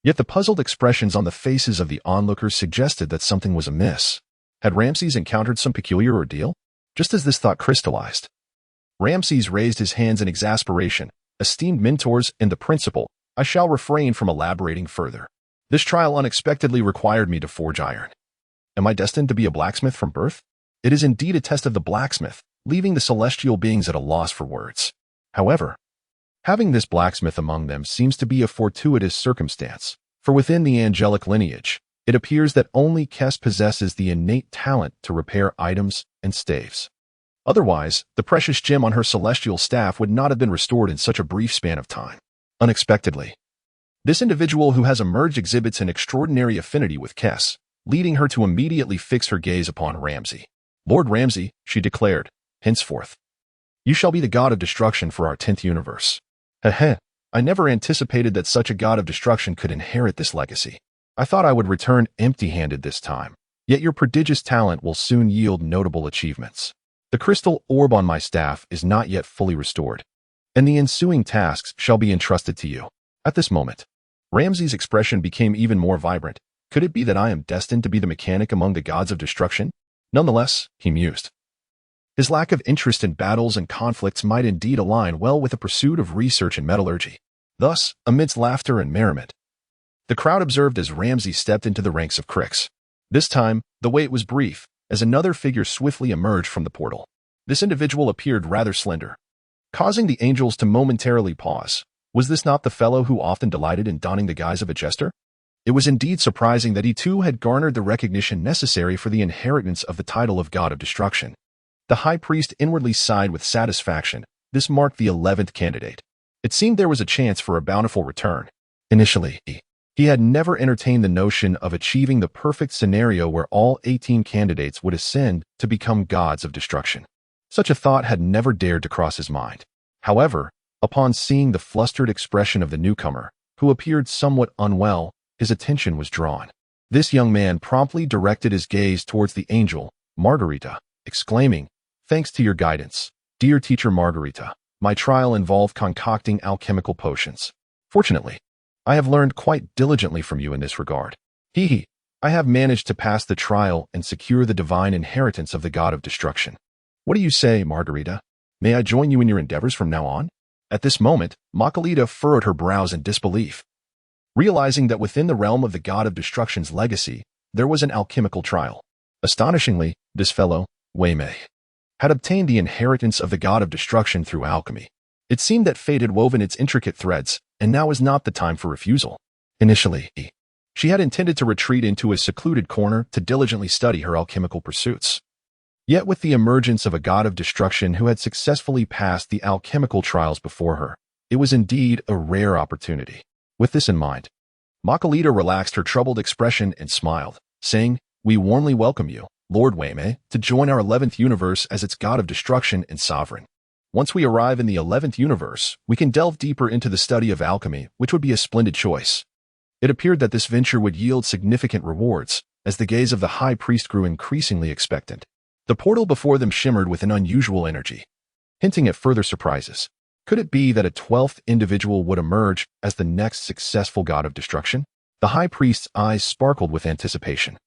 [SPEAKER 1] Yet the puzzled expressions on the faces of the onlookers suggested that something was amiss. Had Ramses encountered some peculiar ordeal? Just as this thought crystallized, Ramses raised his hands in exasperation. Esteemed mentors and the principal, I shall refrain from elaborating further. This trial unexpectedly required me to forge iron. Am I destined to be a blacksmith from birth? It is indeed a test of the blacksmith, leaving the celestial beings at a loss for words. However, having this blacksmith among them seems to be a fortuitous circumstance, for within the angelic lineage, it appears that only Kes possesses the innate talent to repair items and staves. Otherwise, the precious gem on her celestial staff would not have been restored in such a brief span of time. Unexpectedly, this individual who has emerged exhibits an extraordinary affinity with Kes, leading her to immediately fix her gaze upon Ramsay. Lord Ramsay, she declared, henceforth, you shall be the god of destruction for our 10th universe. Heh, I never anticipated that such a god of destruction could inherit this legacy. I thought I would return empty-handed this time, yet your prodigious talent will soon yield notable achievements. The crystal orb on my staff is not yet fully restored, and the ensuing tasks shall be entrusted to you. At this moment, Ramses' expression became even more vibrant. Could it be that I am destined to be the mechanic among the gods of destruction? Nonetheless, he mused. His lack of interest in battles and conflicts might indeed align well with the pursuit of research and metallurgy. Thus, amidst laughter and merriment, the crowd observed as Ramses stepped into the ranks of Crix. This time, the wait was brief, as another figure swiftly emerged from the portal. This individual appeared rather slender, causing the angels to momentarily pause. Was this not the fellow who often delighted in donning the guise of a jester? It was indeed surprising that he too had garnered the recognition necessary for the inheritance of the title of God of Destruction. The high priest inwardly sighed with satisfaction. This marked the 11th candidate. It seemed there was a chance for a bountiful return. Initially, he had never entertained the notion of achieving the perfect scenario where all 18 candidates would ascend to become gods of destruction. Such a thought had never dared to cross his mind. However, upon seeing the flustered expression of the newcomer, who appeared somewhat unwell, his attention was drawn. This young man promptly directed his gaze towards the angel, Margarita, exclaiming, "Thanks to your guidance, dear teacher Margarita, my trial involved concocting alchemical potions. Fortunately, I have learned quite diligently from you in this regard. I have managed to pass the trial and secure the divine inheritance of the god of destruction. What do you say, Margarita? May I join you in your endeavors from now on?" At this moment, Margarita furrowed her brows in disbelief, realizing that within the realm of the god of destruction's legacy, there was an alchemical trial. Astonishingly, this fellow, Wei had obtained the inheritance of the god of destruction through alchemy. It seemed that fate had woven its intricate threads, and now was not the time for refusal. Initially, she had intended to retreat into a secluded corner to diligently study her alchemical pursuits. Yet with the emergence of a god of destruction who had successfully passed the alchemical trials before her, it was indeed a rare opportunity. With this in mind, Margarita relaxed her troubled expression and smiled, saying, "We warmly welcome you, Lord Wei, to join our 11th universe as its god of destruction and sovereign. Once we arrive in the 11th universe, we can delve deeper into the study of alchemy, which would be a splendid choice." It appeared that this venture would yield significant rewards, as the gaze of the high priest grew increasingly expectant. The portal before them shimmered with an unusual energy, hinting at further surprises. Could it be that a 12th individual would emerge as the next successful god of destruction? The high priest's eyes sparkled with anticipation.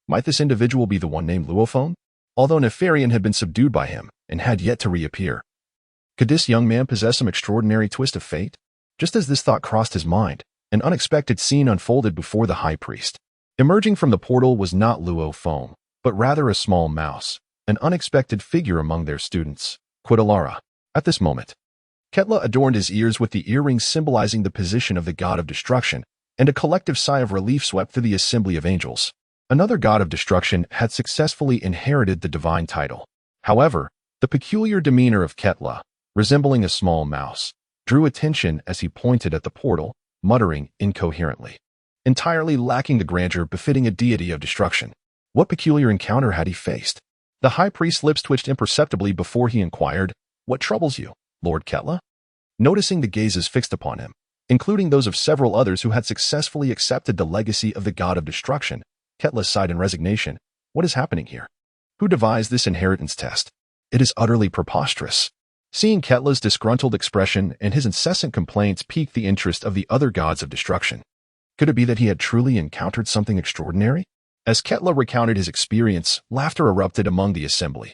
[SPEAKER 1] Might this individual be the one named Luo Feng? Although Nefarian had been subdued by him and had yet to reappear. Could this young man possess some extraordinary twist of fate? Just as this thought crossed his mind, an unexpected scene unfolded before the high priest. Emerging from the portal was not Luo Feng, but rather a small mouse, an unexpected figure among their students, Quidalara. At this moment, Ketla adorned his ears with the earrings symbolizing the position of the god of destruction, and a collective sigh of relief swept through the assembly of angels. Another god of destruction had successfully inherited the divine title. However, the peculiar demeanor of Ketla, resembling a small mouse, drew attention as he pointed at the portal, muttering incoherently, entirely lacking the grandeur befitting a deity of destruction. What peculiar encounter had he faced? The high priest's lips twitched imperceptibly before he inquired, "What troubles you, Lord Ketla?" Noticing the gazes fixed upon him, including those of several others who had successfully accepted the legacy of the god of destruction, Ketla sighed in resignation. What is happening here? Who devised this inheritance test? It is utterly preposterous. Seeing Ketla's disgruntled expression and his incessant complaints piqued the interest of the other gods of destruction. Could it be that he had truly encountered something extraordinary? As Ketla recounted his experience, laughter erupted among the assembly.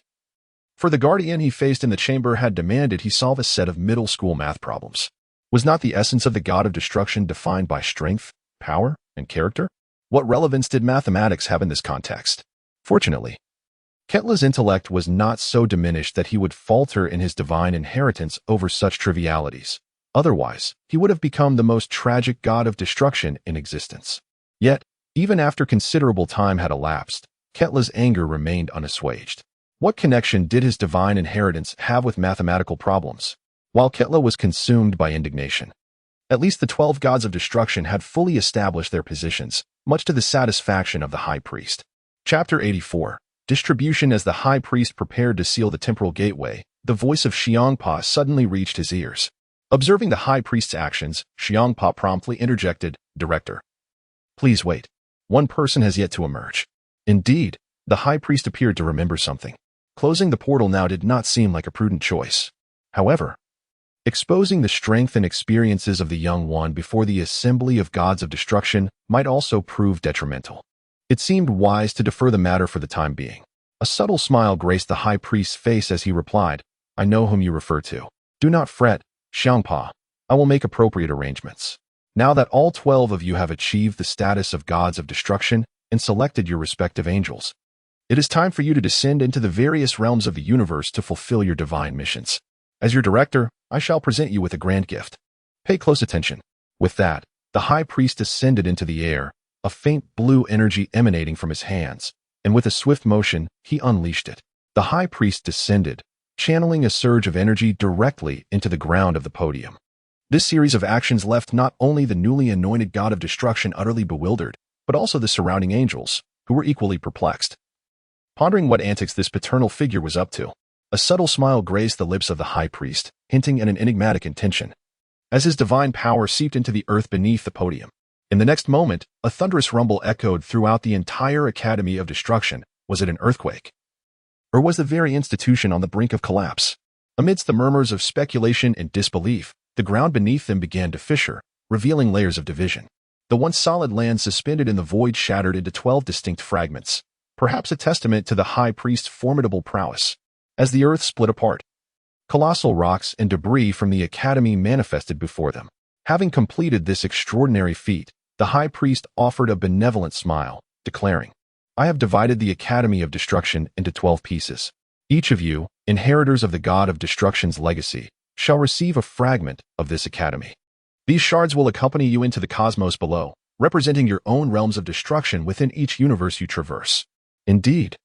[SPEAKER 1] For the guardian he faced in the chamber had demanded he solve a set of middle school math problems. Was not the essence of the god of destruction defined by strength, power, and character? What relevance did mathematics have in this context? Fortunately, Ketla's intellect was not so diminished that he would falter in his divine inheritance over such trivialities. Otherwise, he would have become the most tragic god of destruction in existence. Yet, even after considerable time had elapsed, Ketla's anger remained unassuaged. What connection did his divine inheritance have with mathematical problems? While Ketla was consumed by indignation, at least the 12 gods of destruction had fully established their positions, much to the satisfaction of the high priest. Chapter 84. Distribution. As the high priest prepared to seal the temporal gateway, the voice of Hmph suddenly reached his ears. Observing the high priest's actions, Hmph promptly interjected, "Director, please wait. One person has yet to emerge." Indeed, the high priest appeared to remember something. Closing the portal now did not seem like a prudent choice. However, exposing the strength and experiences of the young one before the assembly of gods of destruction might also prove detrimental. It seemed wise to defer the matter for the time being. A subtle smile graced the high priest's face as he replied, "I know whom you refer to. Do not fret, Hmph. I will make appropriate arrangements. Now that all 12 of you have achieved the status of gods of destruction and selected your respective angels, it is time for you to descend into the various realms of the universe to fulfill your divine missions. As your director, I shall present you with a grand gift. Pay close attention." With that, the high priest ascended into the air, a faint blue energy emanating from his hands, and with a swift motion, he unleashed it. The high priest descended, channeling a surge of energy directly into the ground of the podium. This series of actions left not only the newly anointed god of destruction utterly bewildered, but also the surrounding angels, who were equally perplexed. Pondering what antics this paternal figure was up to, a subtle smile graced the lips of the high priest, hinting at an enigmatic intention. As his divine power seeped into the earth beneath the podium, in the next moment, a thunderous rumble echoed throughout the entire Academy of Destruction. Was it an earthquake? Or was the very institution on the brink of collapse? Amidst the murmurs of speculation and disbelief, the ground beneath them began to fissure, revealing layers of division. The once solid land suspended in the void shattered into 12 distinct fragments, perhaps a testament to the high priest's formidable prowess. As the earth split apart, colossal rocks and debris from the Academy manifested before them. Having completed this extraordinary feat, the high priest offered a benevolent smile, declaring, "I have divided the Academy of Destruction into 12 pieces. Each of you, inheritors of the god of destruction's legacy, shall receive a fragment of this academy. These shards will accompany you into the cosmos below, representing your own realms of destruction within each universe you traverse. Indeed,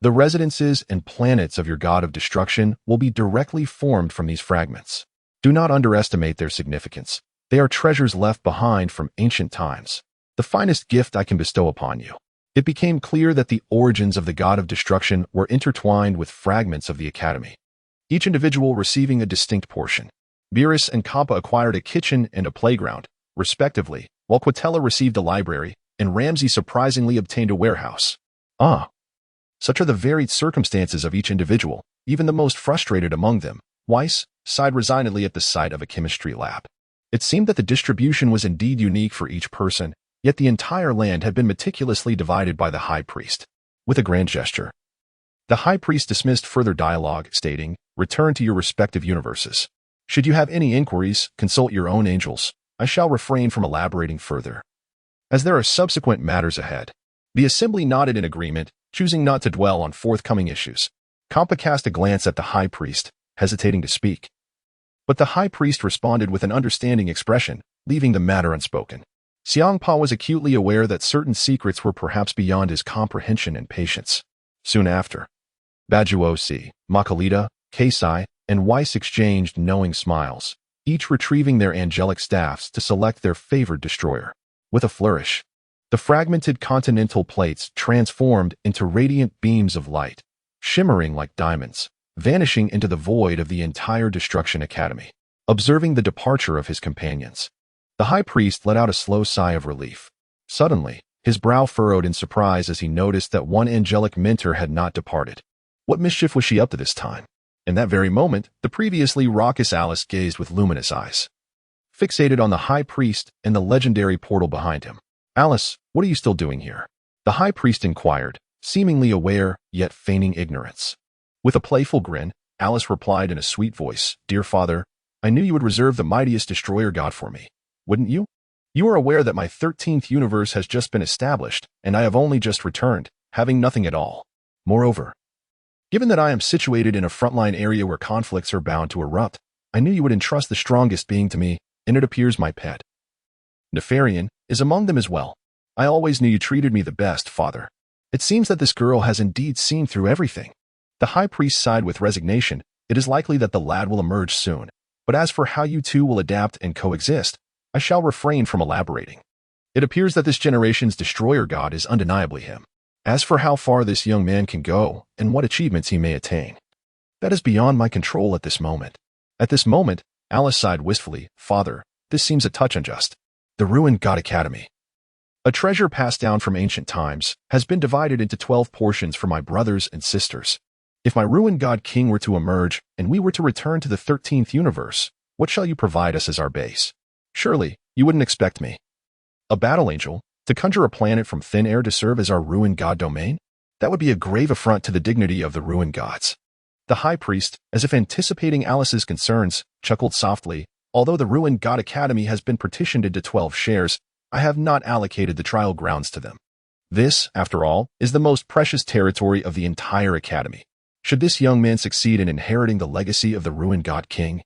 [SPEAKER 1] the residences and planets of your god of destruction will be directly formed from these fragments. Do not underestimate their significance. They are treasures left behind from ancient times, the finest gift I can bestow upon you." It became clear that the origins of the god of destruction were intertwined with fragments of the academy, each individual receiving a distinct portion. Beerus and Hmph acquired a kitchen and a playground, respectively, while Quitella received a library, and Ramsey surprisingly obtained a warehouse. Such are the varied circumstances of each individual. Even the most frustrated among them Whis sighed resignedly at the sight of a chemistry lab. It seemed that the distribution was indeed unique for each person, yet the entire land had been meticulously divided by the high priest. With a grand gesture, the high priest dismissed further dialogue, stating, "Return to your respective universes. Should you have any inquiries, consult your own angels. I shall refrain from elaborating further, as there are subsequent matters ahead." The assembly nodded in agreement, choosing not to dwell on forthcoming issues. Hmph cast a glance at the high priest, hesitating to speak. But the high priest responded with an understanding expression, leaving the matter unspoken. Hmph was acutely aware that certain secrets were perhaps beyond his comprehension and patience. Soon after, Bajuosi, Makalita, Kasai, and Whis exchanged knowing smiles, each retrieving their angelic staffs to select their favored destroyer. With a flourish, the fragmented continental plates transformed into radiant beams of light, shimmering like diamonds, vanishing into the void of the entire Destruction Academy. Observing the departure of his companions, the high priest let out a slow sigh of relief. Suddenly, his brow furrowed in surprise as he noticed that one angelic mentor had not departed. What mischief was she up to this time? In that very moment, the previously raucous Alice gazed with luminous eyes, fixated on the high priest and the legendary portal behind him. "Alice, what are you still doing here?" the high priest inquired, seemingly aware, yet feigning ignorance. With a playful grin, Alice replied in a sweet voice, "Dear father, I knew you would reserve the mightiest destroyer god for me, wouldn't you? You are aware that my 13th universe has just been established, and I have only just returned, having nothing at all. Moreover, given that I am situated in a frontline area where conflicts are bound to erupt, I knew you would entrust the strongest being to me, and it appears my pet Nefarian is among them as well. I always knew you treated me the best, father. It seems that this girl has indeed seen through everything." The high priest sighed with resignation. "It is likely that the lad will emerge soon, but as for how you two will adapt and coexist, I shall refrain from elaborating. It appears that this generation's destroyer god is undeniably him. As for how far this young man can go and what achievements he may attain, that is beyond my control at this moment." At this moment, Alice sighed wistfully, "Father, this seems a touch unjust. The ruined God Academy, a treasure passed down from ancient times, has been divided into 12 portions for my brothers and sisters. If my ruined God King were to emerge and we were to return to the 13th universe, what shall you provide us as our base? Surely, you wouldn't expect me, a battle angel, to conjure a planet from thin air to serve as our ruined god domain? That would be a grave affront to the dignity of the ruined gods." The high priest, as if anticipating Alice's concerns, chuckled softly, "Although the ruined God Academy has been partitioned into 12 shares, I have not allocated the trial grounds to them. This, after all, is the most precious territory of the entire academy. Should this young man succeed in inheriting the legacy of the ruined God King,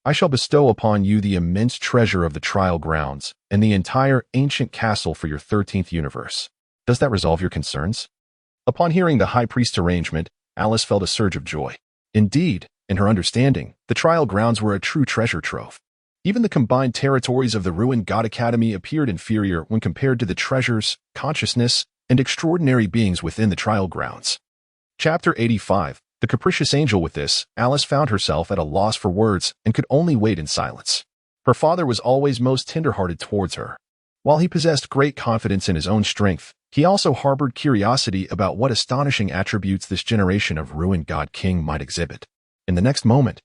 [SPEAKER 1] I shall bestow upon you the immense treasure of the trial grounds and the entire ancient castle for your 13th universe. Does that resolve your concerns?" Upon hearing the high priest's arrangement, Alice felt a surge of joy. Indeed, in her understanding, the trial grounds were a true treasure trove. Even the combined territories of the ruined God Academy appeared inferior when compared to the treasures, consciousness, and extraordinary beings within the trial grounds. Chapter 85. The Capricious Angel. With this, Alice found herself at a loss for words and could only wait in silence. Her father was always most tender-hearted towards her. While he possessed great confidence in his own strength, he also harbored curiosity about what astonishing attributes this generation of ruined God King might exhibit. In the next moment,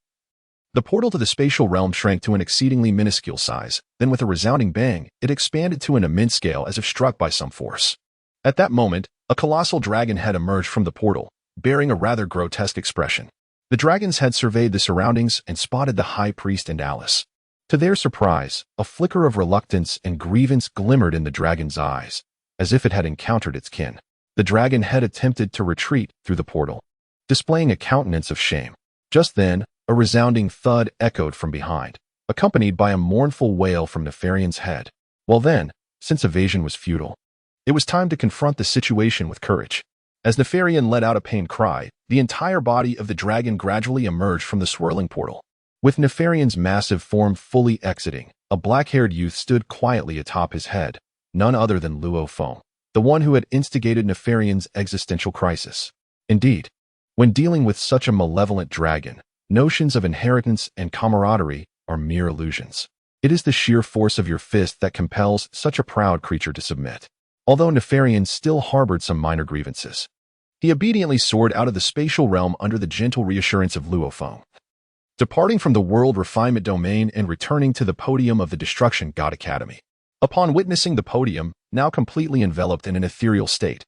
[SPEAKER 1] the portal to the spatial realm shrank to an exceedingly minuscule size. Then with a resounding bang, it expanded to an immense scale as if struck by some force. At that moment, a colossal dragon head emerged from the portal, bearing a rather grotesque expression. The dragon's head surveyed the surroundings and spotted the high priest and Alice. To their surprise, a flicker of reluctance and grievance glimmered in the dragon's eyes, as if it had encountered its kin. The dragon head attempted to retreat through the portal, displaying a countenance of shame. Just then, a resounding thud echoed from behind, accompanied by a mournful wail from Nefarian's head. Well then, since evasion was futile, it was time to confront the situation with courage. As Nefarian let out a pained cry, the entire body of the dragon gradually emerged from the swirling portal. With Nefarian's massive form fully exiting, a black-haired youth stood quietly atop his head, none other than Luo Feng, the one who had instigated Nefarian's existential crisis. Indeed, when dealing with such a malevolent dragon, notions of inheritance and camaraderie are mere illusions. It is the sheer force of your fist that compels such a proud creature to submit. Although Nefarian still harbored some minor grievances, he obediently soared out of the spatial realm under the gentle reassurance of Luo Feng. departing from the world refinement domain and returning to the podium of the Destruction God Academy. Upon witnessing the podium, now completely enveloped in an ethereal state,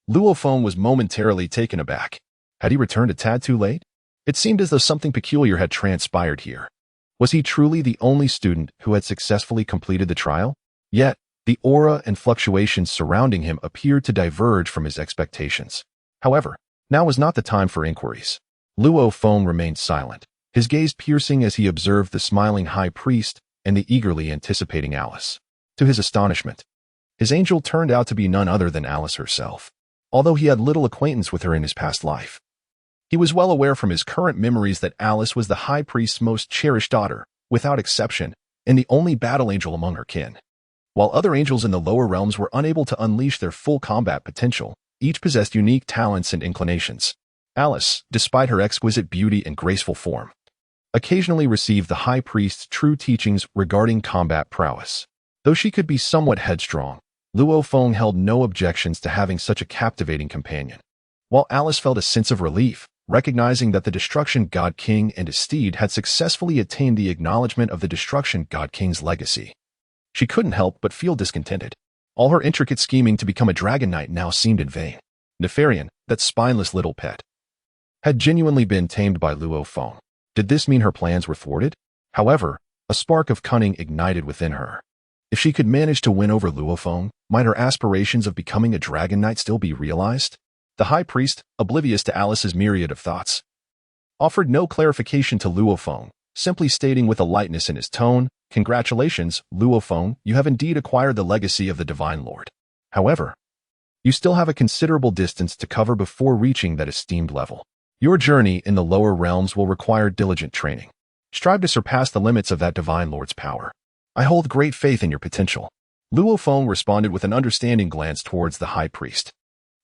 [SPEAKER 1] Luo Feng was momentarily taken aback. Had he returned a tad too late? It seemed as though something peculiar had transpired here. Was he truly the only student who had successfully completed the trial? Yet, the aura and fluctuations surrounding him appeared to diverge from his expectations. However, now was not the time for inquiries. Luo Feng remained silent, his gaze piercing as he observed the smiling high priest and the eagerly anticipating Alice. To his astonishment, his angel turned out to be none other than Alice herself. Although he had little acquaintance with her in his past life, he was well aware from his current memories that Alice was the high priest's most cherished daughter, without exception, and the only battle angel among her kin. While other angels in the lower realms were unable to unleash their full combat potential, each possessed unique talents and inclinations. Alice, despite her exquisite beauty and graceful form, occasionally received the high priest's true teachings regarding combat prowess. Though she could be somewhat headstrong, Luo Feng held no objections to having such a captivating companion. While Alice felt a sense of relief, recognizing that the Destruction God King and his steed had successfully attained the acknowledgement of the Destruction God King's legacy, she couldn't help but feel discontented. All her intricate scheming to become a dragon knight now seemed in vain. Nefarian, that spineless little pet, had genuinely been tamed by Luo Feng. Did this mean her plans were thwarted? However, a spark of cunning ignited within her. If she could manage to win over Luo Feng, might her aspirations of becoming a dragon knight still be realized? The high priest, oblivious to Alice's myriad of thoughts, offered no clarification to Luo Feng, simply stating with a lightness in his tone, "Congratulations, Luo Feng, you have indeed acquired the legacy of the Divine Lord. However, you still have a considerable distance to cover before reaching that esteemed level. Your journey in the lower realms will require diligent training. Strive to surpass the limits of that Divine Lord's power. I hold great faith in your potential." Luo Feng responded with an understanding glance towards the high priest.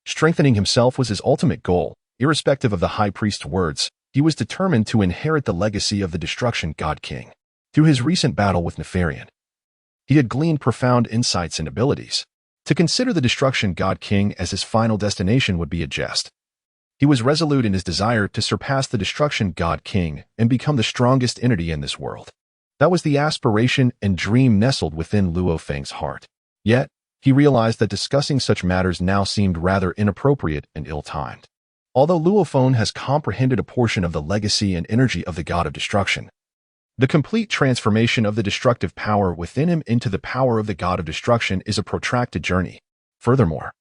[SPEAKER 1] Strengthening himself was his ultimate goal. Irrespective of the high priest's words, he was determined to inherit the legacy of the Destruction God King. Through his recent battle with Nefarian, he had gleaned profound insights and abilities. To consider the Destruction God King as his final destination would be a jest. He was resolute in his desire to surpass the Destruction God King and become the strongest entity in this world. That was the aspiration and dream nestled within Luo Feng's heart. Yet, he realized that discussing such matters now seemed rather inappropriate and ill-timed. Although Luo Feng has comprehended a portion of the legacy and energy of the God of Destruction, the complete transformation of the destructive power within him into the power of the God of Destruction is a protracted journey. Furthermore,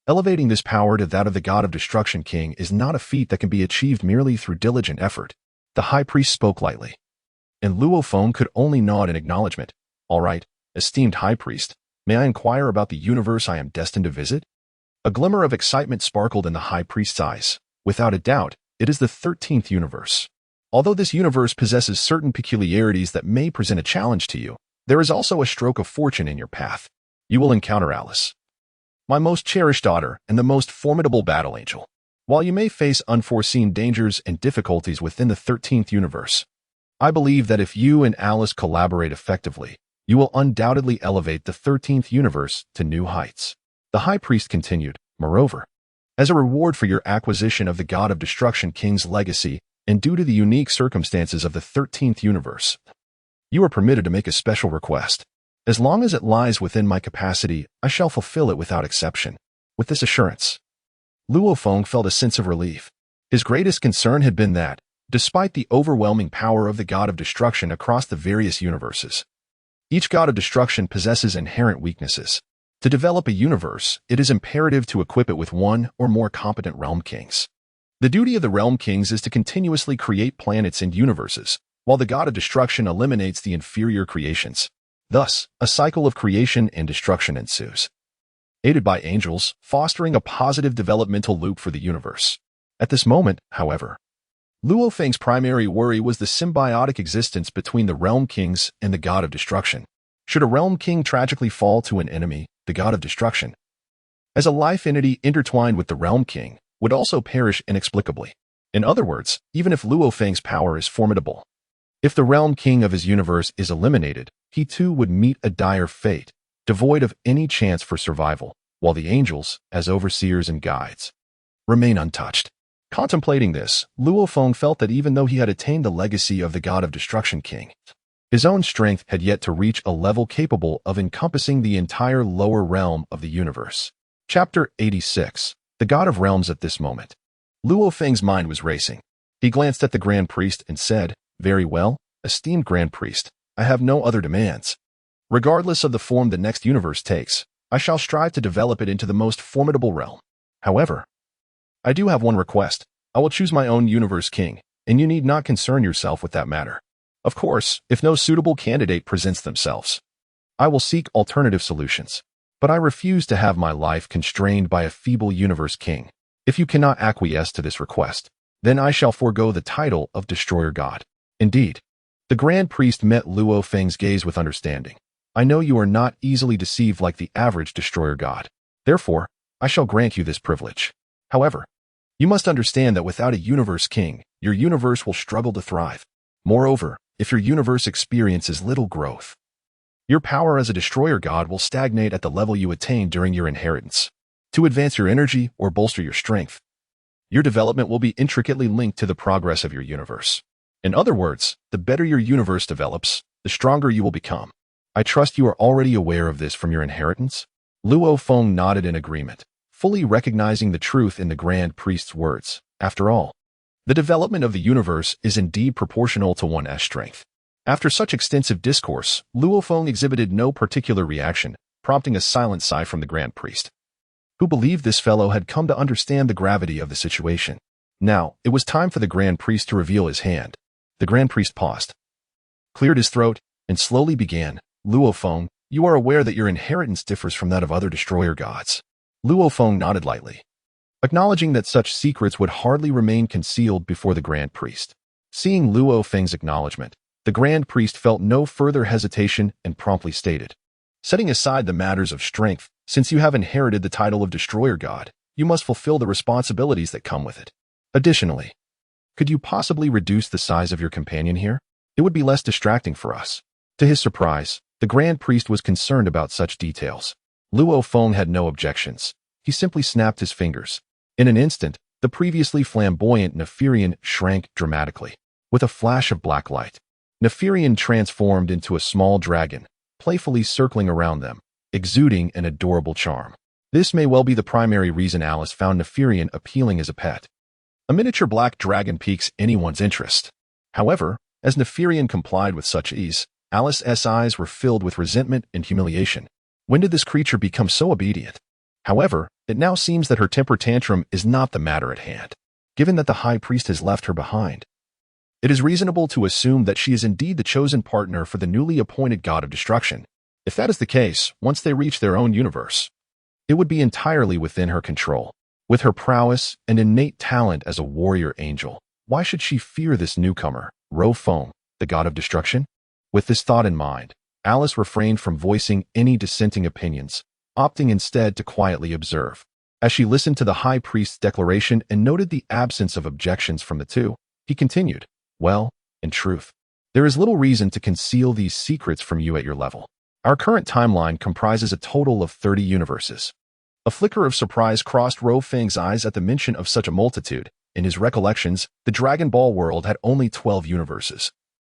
[SPEAKER 1] elevating this power to that of the God of Destruction King is not a feat that can be achieved merely through diligent effort. The high priest spoke lightly, and Luo Feng could only nod in acknowledgement. "All right, esteemed high priest, may I inquire about the universe I am destined to visit?" A glimmer of excitement sparkled in the high priest's eyes. "Without a doubt, it is the 13th universe. Although this universe possesses certain peculiarities that may present a challenge to you, there is also a stroke of fortune in your path. You will encounter Alice, my most cherished daughter and the most formidable battle angel. While you may face unforeseen dangers and difficulties within the 13th universe, I believe that if you and Alice collaborate effectively, you will undoubtedly elevate the 13th universe to new heights." The high priest continued, "Moreover, as a reward for your acquisition of the God of Destruction King's legacy and due to the unique circumstances of the 13th universe, you are permitted to make a special request. As long as it lies within my capacity, I shall fulfill it without exception." With this assurance, Luo Feng felt a sense of relief. His greatest concern had been that, despite the overwhelming power of the God of Destruction across the various universes, each God of Destruction possesses inherent weaknesses. To develop a universe, it is imperative to equip it with one or more competent realm kings. The duty of the realm kings is to continuously create planets and universes, while the God of Destruction eliminates the inferior creations. Thus, a cycle of creation and destruction ensues, aided by angels, fostering a positive developmental loop for the universe. At this moment, however, Luo Feng's primary worry was the symbiotic existence between the realm kings and the God of Destruction. Should a realm king tragically fall to an enemy, the God of Destruction, as a life entity intertwined with the realm king, would also perish inexplicably. In other words, even if Luo Feng's power is formidable, if the realm king of his universe is eliminated, he too would meet a dire fate, devoid of any chance for survival, while the angels, as overseers and guides, remain untouched. Contemplating this, Luo Feng felt that even though he had attained the legacy of the God of Destruction King, his own strength had yet to reach a level capable of encompassing the entire lower realm of the universe. Chapter 86. The God of Realms. At this moment, Luo Feng's mind was racing. He glanced at the Grand Priest and said, "Very well, esteemed Grand Priest, I have no other demands. Regardless of the form the next universe takes, I shall strive to develop it into the most formidable realm. However, I do have one request. I will choose my own universe king, and you need not concern yourself with that matter. Of course, if no suitable candidate presents themselves, I will seek alternative solutions. But I refuse to have my life constrained by a feeble universe king. If you cannot acquiesce to this request, then I shall forego the title of Destroyer God." Indeed, the Grand Priest met Luo Feng's gaze with understanding. "I know you are not easily deceived like the average Destroyer God. Therefore, I shall grant you this privilege. However, you must understand that without a universe king, your universe will struggle to thrive. Moreover, if your universe experiences little growth, your power as a Destroyer God will stagnate at the level you attained during your inheritance. To advance your energy or bolster your strength, your development will be intricately linked to the progress of your universe. In other words, the better your universe develops, the stronger you will become. I trust you are already aware of this from your inheritance?" Luo Feng nodded in agreement, fully recognizing the truth in the Grand Priest's words. After all, the development of the universe is indeed proportional to one's strength. After such extensive discourse, Luo Feng exhibited no particular reaction, prompting a silent sigh from the Grand Priest, who believed this fellow had come to understand the gravity of the situation. Now, it was time for the Grand Priest to reveal his hand. The Grand Priest paused, cleared his throat, and slowly began. "Luo Feng, you are aware that your inheritance differs from that of other Destroyer Gods." Luo Feng nodded lightly, acknowledging that such secrets would hardly remain concealed before the Grand Priest. Seeing Luo Feng's acknowledgement, the Grand Priest felt no further hesitation and promptly stated, "Setting aside the matters of strength, since you have inherited the title of Destroyer God, you must fulfill the responsibilities that come with it. Additionally, could you possibly reduce the size of your companion here? It would be less distracting for us." To his surprise, the Grand Priest was concerned about such details. Luo Feng had no objections. He simply snapped his fingers. In an instant, the previously flamboyant Neferian shrank dramatically. With a flash of black light, Neferian transformed into a small dragon, playfully circling around them, exuding an adorable charm. This may well be the primary reason Alice found Neferian appealing as a pet. A miniature black dragon piques anyone's interest. However, as Neferian complied with such ease, Alice's eyes were filled with resentment and humiliation. When did this creature become so obedient? However, it now seems that her temper tantrum is not the matter at hand. Given that the High Priest has left her behind, it is reasonable to assume that she is indeed the chosen partner for the newly appointed God of Destruction. If that is the case, once they reach their own universe, it would be entirely within her control. With her prowess and innate talent as a warrior angel, why should she fear this newcomer, Luo Feng, the God of Destruction? With this thought in mind, Alice refrained from voicing any dissenting opinions, opting instead to quietly observe. As she listened to the High Priest's declaration and noted the absence of objections from the two, he continued, "Well, in truth, there is little reason to conceal these secrets from you at your level. Our current timeline comprises a total of 30 universes." A flicker of surprise crossed Luo Feng's eyes at the mention of such a multitude. In his recollections, the Dragon Ball world had only 12 universes,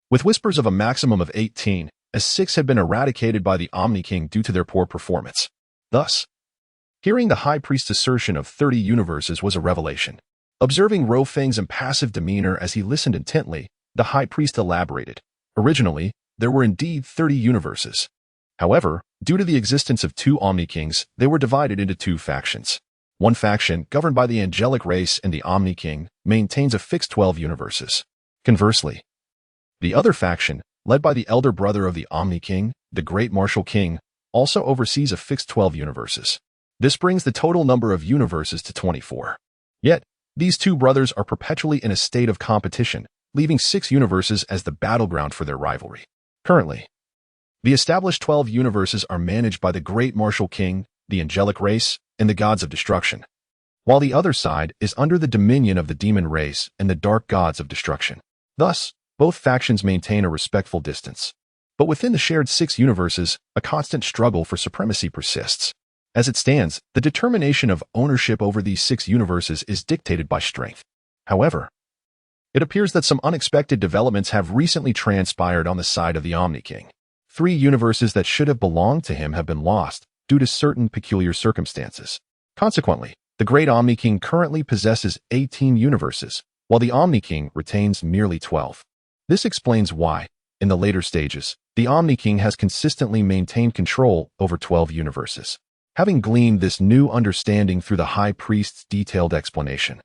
[SPEAKER 1] with whispers of a maximum of 18, as 6 had been eradicated by the Omni King due to their poor performance. Thus, hearing the High Priest's assertion of 30 universes was a revelation. Observing Luo Feng's impassive demeanor as he listened intently, the High Priest elaborated. Originally, there were indeed 30 universes. However, due to the existence of 2 Omni Kings, they were divided into 2 factions. One faction, governed by the angelic race and the Omni King, maintains a fixed 12 universes. Conversely, the other faction, led by the elder brother of the Omni King, the Great Martial King, also oversees a fixed 12 universes. This brings the total number of universes to 24. Yet, these two brothers are perpetually in a state of competition, leaving 6 universes as the battleground for their rivalry. Currently, the established 12 universes are managed by the Great Martial King, the angelic race, and the gods of destruction, while the other side is under the dominion of the demon race and the dark gods of destruction. Thus, both factions maintain a respectful distance. But within the shared 6 universes, a constant struggle for supremacy persists. As it stands, the determination of ownership over these 6 universes is dictated by strength. However, it appears that some unexpected developments have recently transpired on the side of the Omni King. 3 universes that should have belonged to him have been lost due to certain peculiar circumstances. Consequently, the Great Omni King currently possesses 18 universes, while the Omni King retains merely 12. This explains why, in the later stages, the Omni King has consistently maintained control over 12 universes. Having gleaned this new understanding through the High Priest's detailed explanation,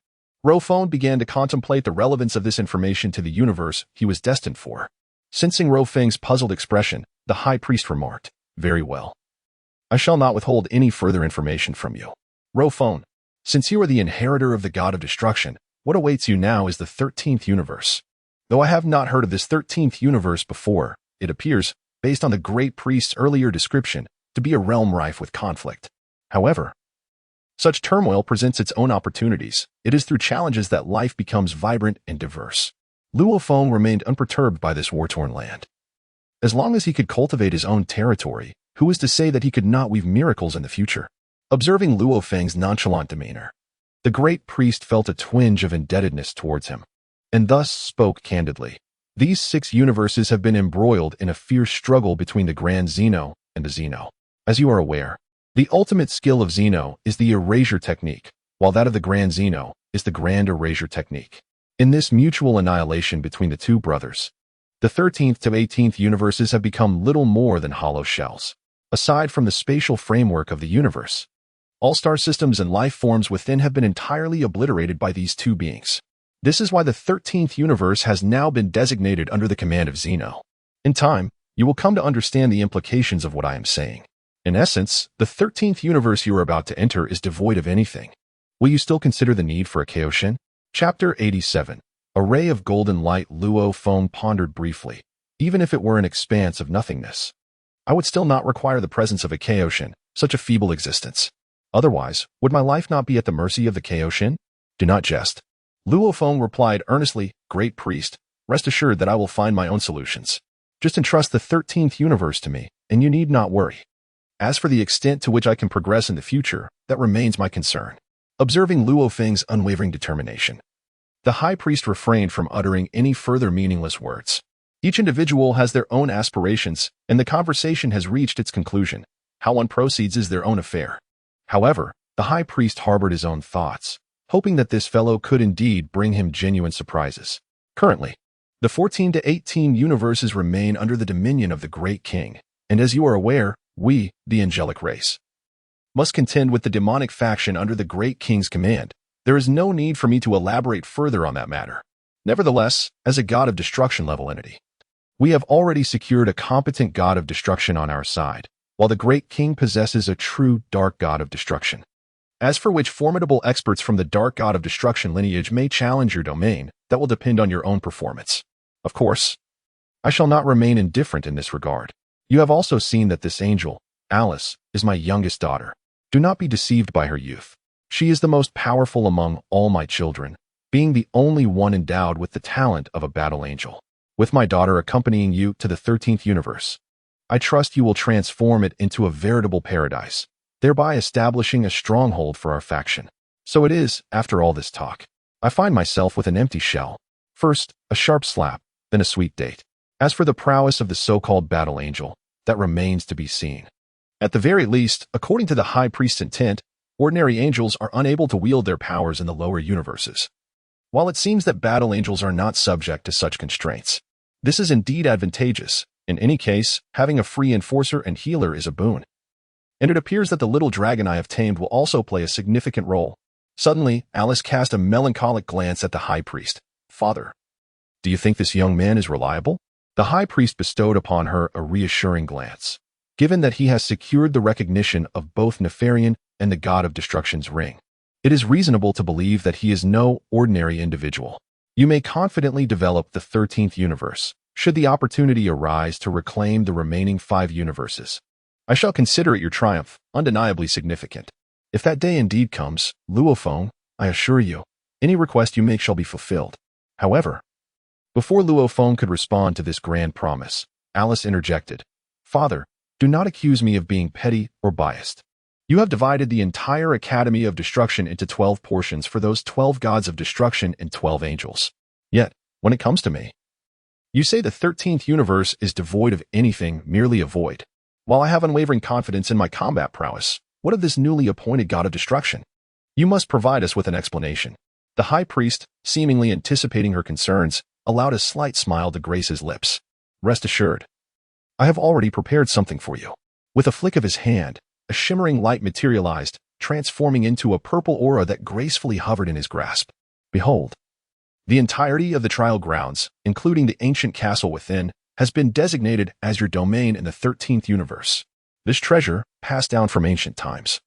[SPEAKER 1] Luo Feng began to contemplate the relevance of this information to the universe he was destined for. Sensing Luo Feng's puzzled expression, the High Priest remarked, "Very well. I shall not withhold any further information from you. Luo Feng, since you are the inheritor of the God of Destruction, what awaits you now is the 13th universe. Though I have not heard of this 13th universe before, it appears, based on the Great Priest's earlier description, to be a realm rife with conflict. However, such turmoil presents its own opportunities. It is through challenges that life becomes vibrant and diverse." Luo Feng remained unperturbed by this war-torn land. As long as he could cultivate his own territory, who is to say that he could not weave miracles in the future? Observing Luo Feng's nonchalant demeanor, the Great Priest felt a twinge of indebtedness towards him, and thus spoke candidly. These 6 universes have been embroiled in a fierce struggle between the Grand Zeno and the Zeno. As you are aware, the ultimate skill of Zeno is the erasure technique, while that of the Grand Zeno is the grand erasure technique. In this mutual annihilation between the 2 brothers, the 13th to 18th universes have become little more than hollow shells. Aside from the spatial framework of the universe, all star systems and life forms within have been entirely obliterated by these 2 beings. This is why the 13th universe has now been designated under the command of Zeno. In time, you will come to understand the implications of what I am saying. In essence, the 13th universe you are about to enter is devoid of anything. Will you still consider the need for a Kaioshin? Chapter 87. A ray of golden light. Luo Feng pondered briefly. Even if it were an expanse of nothingness, I would still not require the presence of a Kaioshin, such a feeble existence. Otherwise, would my life not be at the mercy of the Kaioshin? Do not jest. Luo Feng replied earnestly, "Great Priest, rest assured that I will find my own solutions. Just entrust the 13th universe to me, and you need not worry. As for the extent to which I can progress in the future, that remains my concern." Observing Luo Feng's unwavering determination, the High Priest refrained from uttering any further meaningless words. Each individual has their own aspirations, and the conversation has reached its conclusion. How one proceeds is their own affair. However, the High Priest harbored his own thoughts, hoping that this fellow could indeed bring him genuine surprises. Currently, the 14 to 18 universes remain under the dominion of the Great King, and as you are aware, we, the angelic race, must contend with the demonic faction under the Great King's command. There is no need for me to elaborate further on that matter. Nevertheless, as a God of Destruction level entity, we have already secured a competent God of Destruction on our side, while the Great King possesses a true Dark God of Destruction. As for which formidable experts from the Dark God of Destruction lineage may challenge your domain, that will depend on your own performance. Of course, I shall not remain indifferent in this regard. You have also seen that this angel, Alice, is my youngest daughter. Do not be deceived by her youth. She is the most powerful among all my children, being the only one endowed with the talent of a battle angel. With my daughter accompanying you to the 13th universe, I trust you will transform it into a veritable paradise, thereby establishing a stronghold for our faction. So it is, after all this talk, I find myself with an empty shell. First, a sharp slap, then a sweet date. As for the prowess of the so-called battle angel, that remains to be seen. At the very least, according to the High Priest's intent, ordinary angels are unable to wield their powers in the lower universes. While it seems that battle angels are not subject to such constraints, this is indeed advantageous. In any case, having a free enforcer and healer is a boon. And it appears that the little dragon I have tamed will also play a significant role. Suddenly, Alice cast a melancholic glance at the High Priest. "Father, do you think this young man is reliable?" The High Priest bestowed upon her a reassuring glance. Given that he has secured the recognition of both Nefarian and the God of Destruction's ring, it is reasonable to believe that he is no ordinary individual. You may confidently develop the 13th universe, should the opportunity arise to reclaim the remaining 5 universes. I shall consider it your triumph, undeniably significant. If that day indeed comes, Luo Feng, I assure you, any request you make shall be fulfilled. However, before Luo Feng could respond to this grand promise, Alice interjected, "Father, do not accuse me of being petty or biased. You have divided the entire Academy of Destruction into 12 portions for those 12 gods of destruction and 12 angels. Yet, when it comes to me, you say the 13th universe is devoid of anything, merely a void. While I have unwavering confidence in my combat prowess, what of this newly appointed god of destruction? You must provide us with an explanation. The high priest, seemingly anticipating her concerns, allowed a slight smile to grace his lips. Rest assured, I have already prepared something for you. With a flick of his hand, a shimmering light materialized, transforming into a purple aura that gracefully hovered in his grasp. Behold, the entirety of the trial grounds, including the ancient castle within, has been designated as your domain in the 13th universe. This treasure, passed down from ancient times,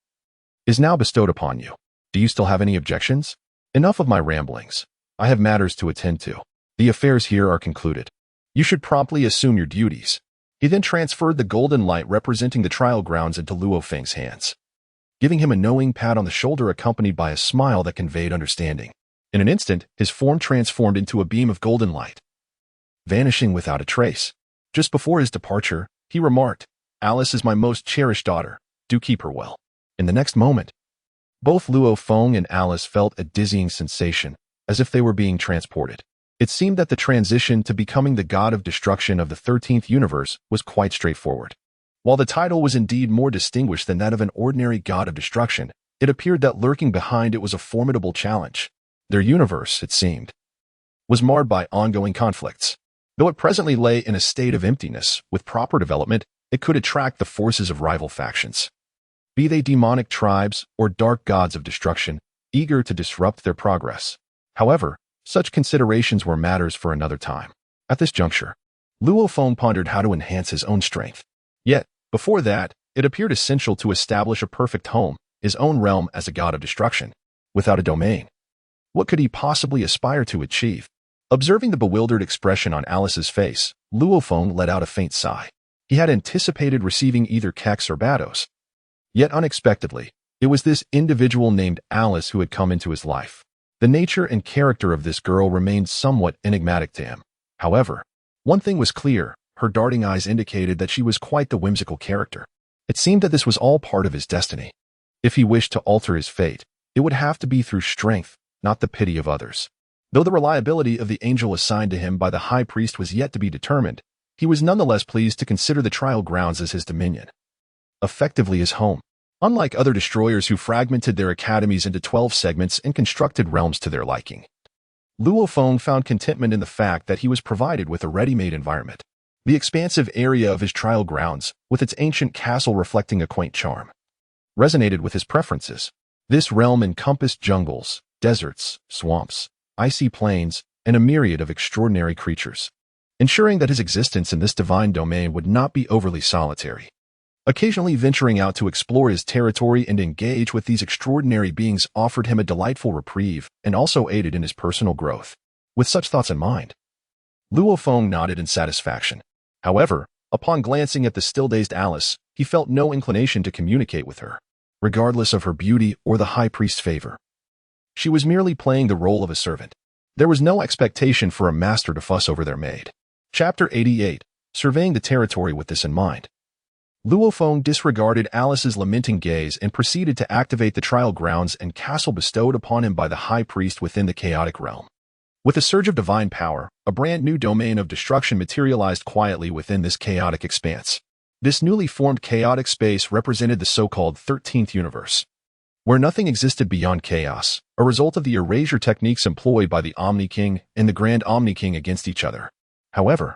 [SPEAKER 1] is now bestowed upon you. Do you still have any objections? Enough of my ramblings. I have matters to attend to. The affairs here are concluded. You should promptly assume your duties. He then transferred the golden light representing the trial grounds into Luo Feng's hands, giving him a knowing pat on the shoulder accompanied by a smile that conveyed understanding. In an instant, his form transformed into a beam of golden light, vanishing without a trace. Just before his departure, he remarked, "Alice is my most cherished daughter. Do keep her well." In the next moment, both Luo Feng and Alice felt a dizzying sensation, as if they were being transported. It seemed that the transition to becoming the god of destruction of the 13th universe was quite straightforward. While the title was indeed more distinguished than that of an ordinary god of destruction, it appeared that lurking behind it was a formidable challenge. Their universe, it seemed, was marred by ongoing conflicts. Though it presently lay in a state of emptiness, with proper development, it could attract the forces of rival factions. Be they demonic tribes or dark gods of destruction, eager to disrupt their progress. However, such considerations were matters for another time. At this juncture, Luo Feng pondered how to enhance his own strength. Yet, before that, it appeared essential to establish a perfect home, his own realm as a god of destruction. Without a domain, what could he possibly aspire to achieve? Observing the bewildered expression on Alice's face, Luo Feng let out a faint sigh. He had anticipated receiving either Kex or Bados. Yet unexpectedly, it was this individual named Alice who had come into his life. The nature and character of this girl remained somewhat enigmatic to him. However, one thing was clear, her darting eyes indicated that she was quite the whimsical character. It seemed that this was all part of his destiny. If he wished to alter his fate, it would have to be through strength, not the pity of others. Though the reliability of the angel assigned to him by the high priest was yet to be determined, he was nonetheless pleased to consider the trial grounds as his dominion, effectively his home. Unlike other destroyers who fragmented their academies into 12 segments and constructed realms to their liking, Luo Feng found contentment in the fact that he was provided with a ready-made environment. The expansive area of his trial grounds, with its ancient castle reflecting a quaint charm, resonated with his preferences. This realm encompassed jungles, deserts, swamps, icy plains, and a myriad of extraordinary creatures, ensuring that his existence in this divine domain would not be overly solitary. Occasionally venturing out to explore his territory and engage with these extraordinary beings offered him a delightful reprieve and also aided in his personal growth. With such thoughts in mind, Luo Feng nodded in satisfaction. However, upon glancing at the still-dazed Alice, he felt no inclination to communicate with her, regardless of her beauty or the high priest's favor. She was merely playing the role of a servant. There was no expectation for a master to fuss over their maid. Chapter 88. Surveying the territory with this in mind, Luo Feng disregarded Alice's lamenting gaze and proceeded to activate the trial grounds and castle bestowed upon him by the high priest within the chaotic realm. With a surge of divine power, a brand new domain of destruction materialized quietly within this chaotic expanse. This newly formed chaotic space represented the so-called 13th universe, where nothing existed beyond chaos, a result of the erasure techniques employed by the Omni King and the Grand Omni King against each other. However,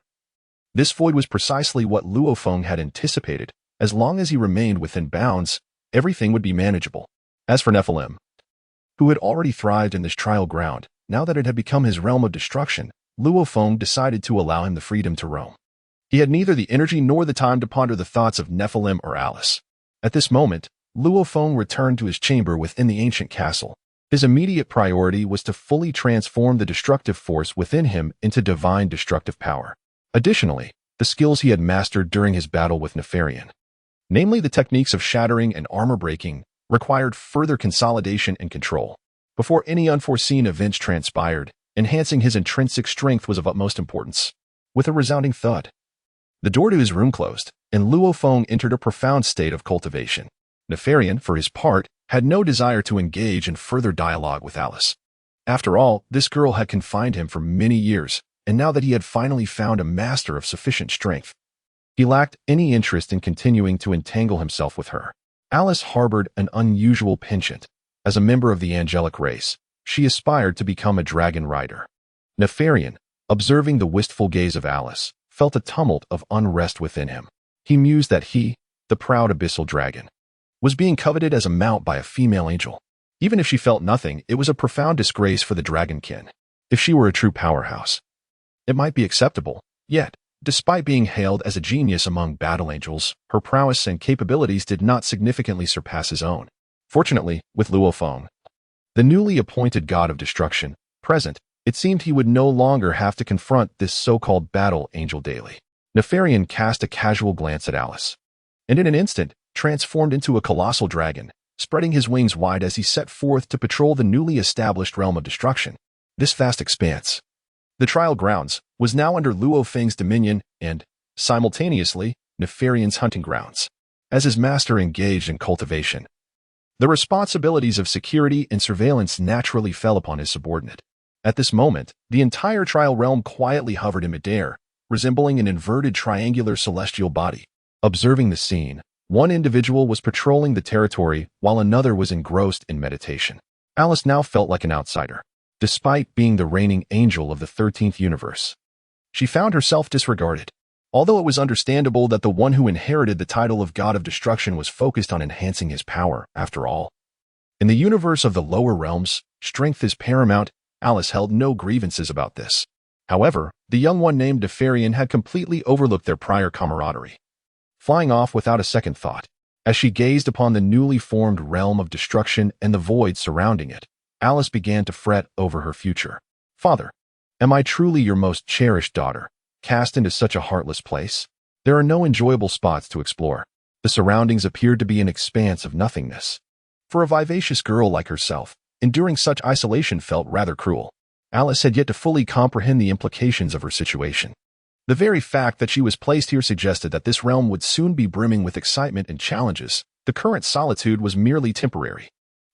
[SPEAKER 1] this void was precisely what Luo Feng had anticipated. As long as he remained within bounds, everything would be manageable. As for Nephilim, who had already thrived in this trial ground, now that it had become his realm of destruction, Luo Feng decided to allow him the freedom to roam. He had neither the energy nor the time to ponder the thoughts of Nephilim or Alice. At this moment, Luo Feng returned to his chamber within the ancient castle. His immediate priority was to fully transform the destructive force within him into divine destructive power. Additionally, the skills he had mastered during his battle with Nefarian, namely the techniques of shattering and armor breaking, required further consolidation and control. Before any unforeseen events transpired, enhancing his intrinsic strength was of utmost importance. With a resounding thud, the door to his room closed, and Luo Feng entered a profound state of cultivation. Nefarian, for his part, had no desire to engage in further dialogue with Alice. After all, this girl had confined him for many years, and now that he had finally found a master of sufficient strength, he lacked any interest in continuing to entangle himself with her. Alice harbored an unusual penchant. As a member of the angelic race, she aspired to become a dragon rider. Nefarian, observing the wistful gaze of Alice, felt a tumult of unrest within him. He mused that he, the proud abyssal dragon, was being coveted as a mount by a female angel. Even if she felt nothing, it was a profound disgrace for the dragonkin. If she were a true powerhouse, it might be acceptable. Yet, despite being hailed as a genius among battle angels, her prowess and capabilities did not significantly surpass his own. Fortunately, with Luo Feng, the newly appointed god of destruction, present, it seemed he would no longer have to confront this so-called battle angel daily. Nefarian cast a casual glance at Alice, and in an instant, transformed into a colossal dragon, spreading his wings wide as he set forth to patrol the newly established realm of destruction. This vast expanse, the trial grounds, was now under Luo Feng's dominion and, simultaneously, Nefarian's hunting grounds. As his master engaged in cultivation, the responsibilities of security and surveillance naturally fell upon his subordinate. At this moment, the entire trial realm quietly hovered in midair, resembling an inverted triangular celestial body. Observing the scene, one individual was patrolling the territory while another was engrossed in meditation. Alice now felt like an outsider. Despite being the reigning angel of the 13th universe, she found herself disregarded. Although it was understandable that the one who inherited the title of God of Destruction was focused on enhancing his power, after all. In the universe of the lower realms, strength is paramount. Alice held no grievances about this. However, the young one named Nefarian had completely overlooked their prior camaraderie, flying off without a second thought. As she gazed upon the newly formed realm of destruction and the void surrounding it, Alice began to fret over her future. Father, am I truly your most cherished daughter, cast into such a heartless place? There are no enjoyable spots to explore. The surroundings appeared to be an expanse of nothingness. For a vivacious girl like herself, enduring such isolation felt rather cruel. Alice had yet to fully comprehend the implications of her situation. The very fact that she was placed here suggested that this realm would soon be brimming with excitement and challenges. The current solitude was merely temporary.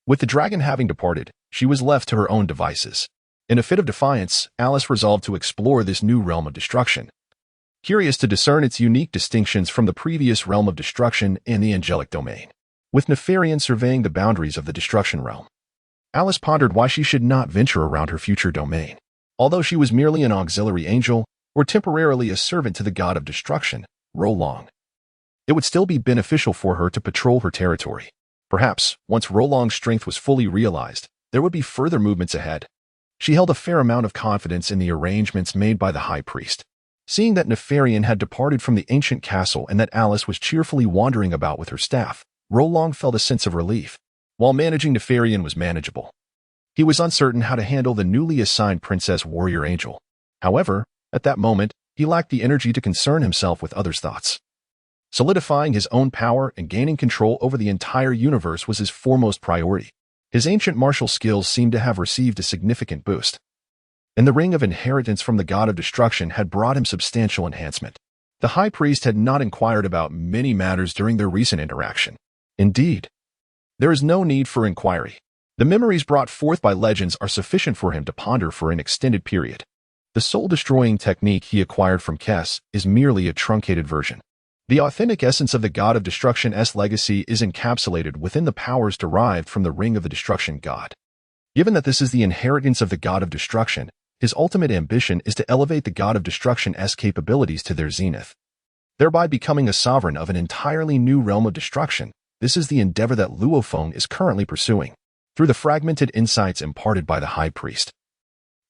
[SPEAKER 1] With the dragon having departed, she was left to her own devices. In a fit of defiance, Alice resolved to explore this new realm of destruction, curious to discern its unique distinctions from the previous realm of destruction and the angelic domain. With Nefarian surveying the boundaries of the destruction realm, Alice pondered why she should not venture around her future domain. Although she was merely an auxiliary angel, or temporarily a servant to the god of destruction, Rolong, it would still be beneficial for her to patrol her territory. Perhaps, once Rolong's strength was fully realized, there would be further movements ahead. She held a fair amount of confidence in the arrangements made by the high priest. Seeing that Nefarian had departed from the ancient castle and that Alice was cheerfully wandering about with her staff, Rolong felt a sense of relief. While managing Nefarian was manageable, he was uncertain how to handle the newly assigned princess warrior angel. However, at that moment, he lacked the energy to concern himself with others' thoughts. Solidifying his own power and gaining control over the entire universe was his foremost priority. His ancient martial skills seemed to have received a significant boost, and the ring of inheritance from the god of destruction had brought him substantial enhancement. The high priest had not inquired about many matters during their recent interaction. Indeed, there is no need for inquiry. The memories brought forth by legends are sufficient for him to ponder for an extended period. The soul-destroying technique he acquired from Kes is merely a truncated version. The authentic essence of the god of destruction's legacy is encapsulated within the powers derived from the ring of the destruction god. Given that this is the inheritance of the god of destruction, his ultimate ambition is to elevate the god of destruction's capabilities to their zenith, thereby becoming a sovereign of an entirely new realm of destruction. This is the endeavor that Luo Feng is currently pursuing. Through the fragmented insights imparted by the high priest,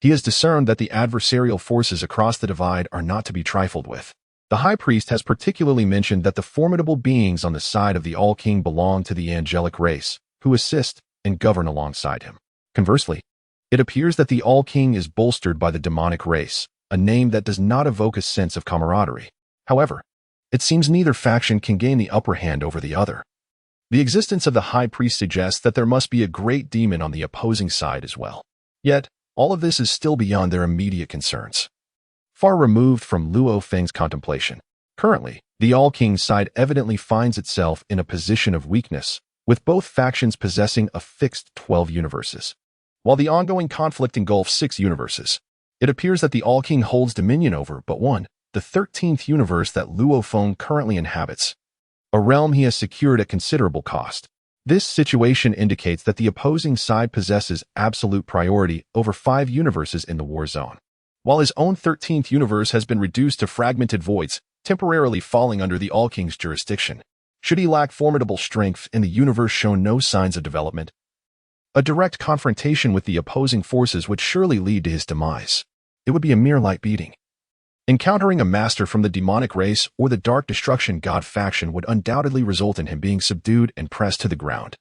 [SPEAKER 1] he has discerned that the adversarial forces across the divide are not to be trifled with. The high priest has particularly mentioned that the formidable beings on the side of the All-King belong to the angelic race, who assist and govern alongside him. Conversely, it appears that the All-King is bolstered by the demonic race, a name that does not evoke a sense of camaraderie. However, it seems neither faction can gain the upper hand over the other. The existence of the high priest suggests that there must be a great demon on the opposing side as well. Yet, all of this is still beyond their immediate concerns, far removed from Luo Feng's contemplation. Currently, the All-King's side evidently finds itself in a position of weakness, with both factions possessing a fixed 12 universes. While the ongoing conflict engulfs 6 universes, it appears that the All-King holds dominion over but one, the 13th universe that Luo Feng currently inhabits, a realm he has secured at considerable cost. This situation indicates that the opposing side possesses absolute priority over 5 universes in the war zone, while his own 13th universe has been reduced to fragmented voids, temporarily falling under the All-King's jurisdiction. Should he lack formidable strength and the universe show no signs of development, a direct confrontation with the opposing forces would surely lead to his demise. It would be a mere light beating. Encountering a master from the demonic race or the Dark Destruction God faction would undoubtedly result in him being subdued and pressed to the ground.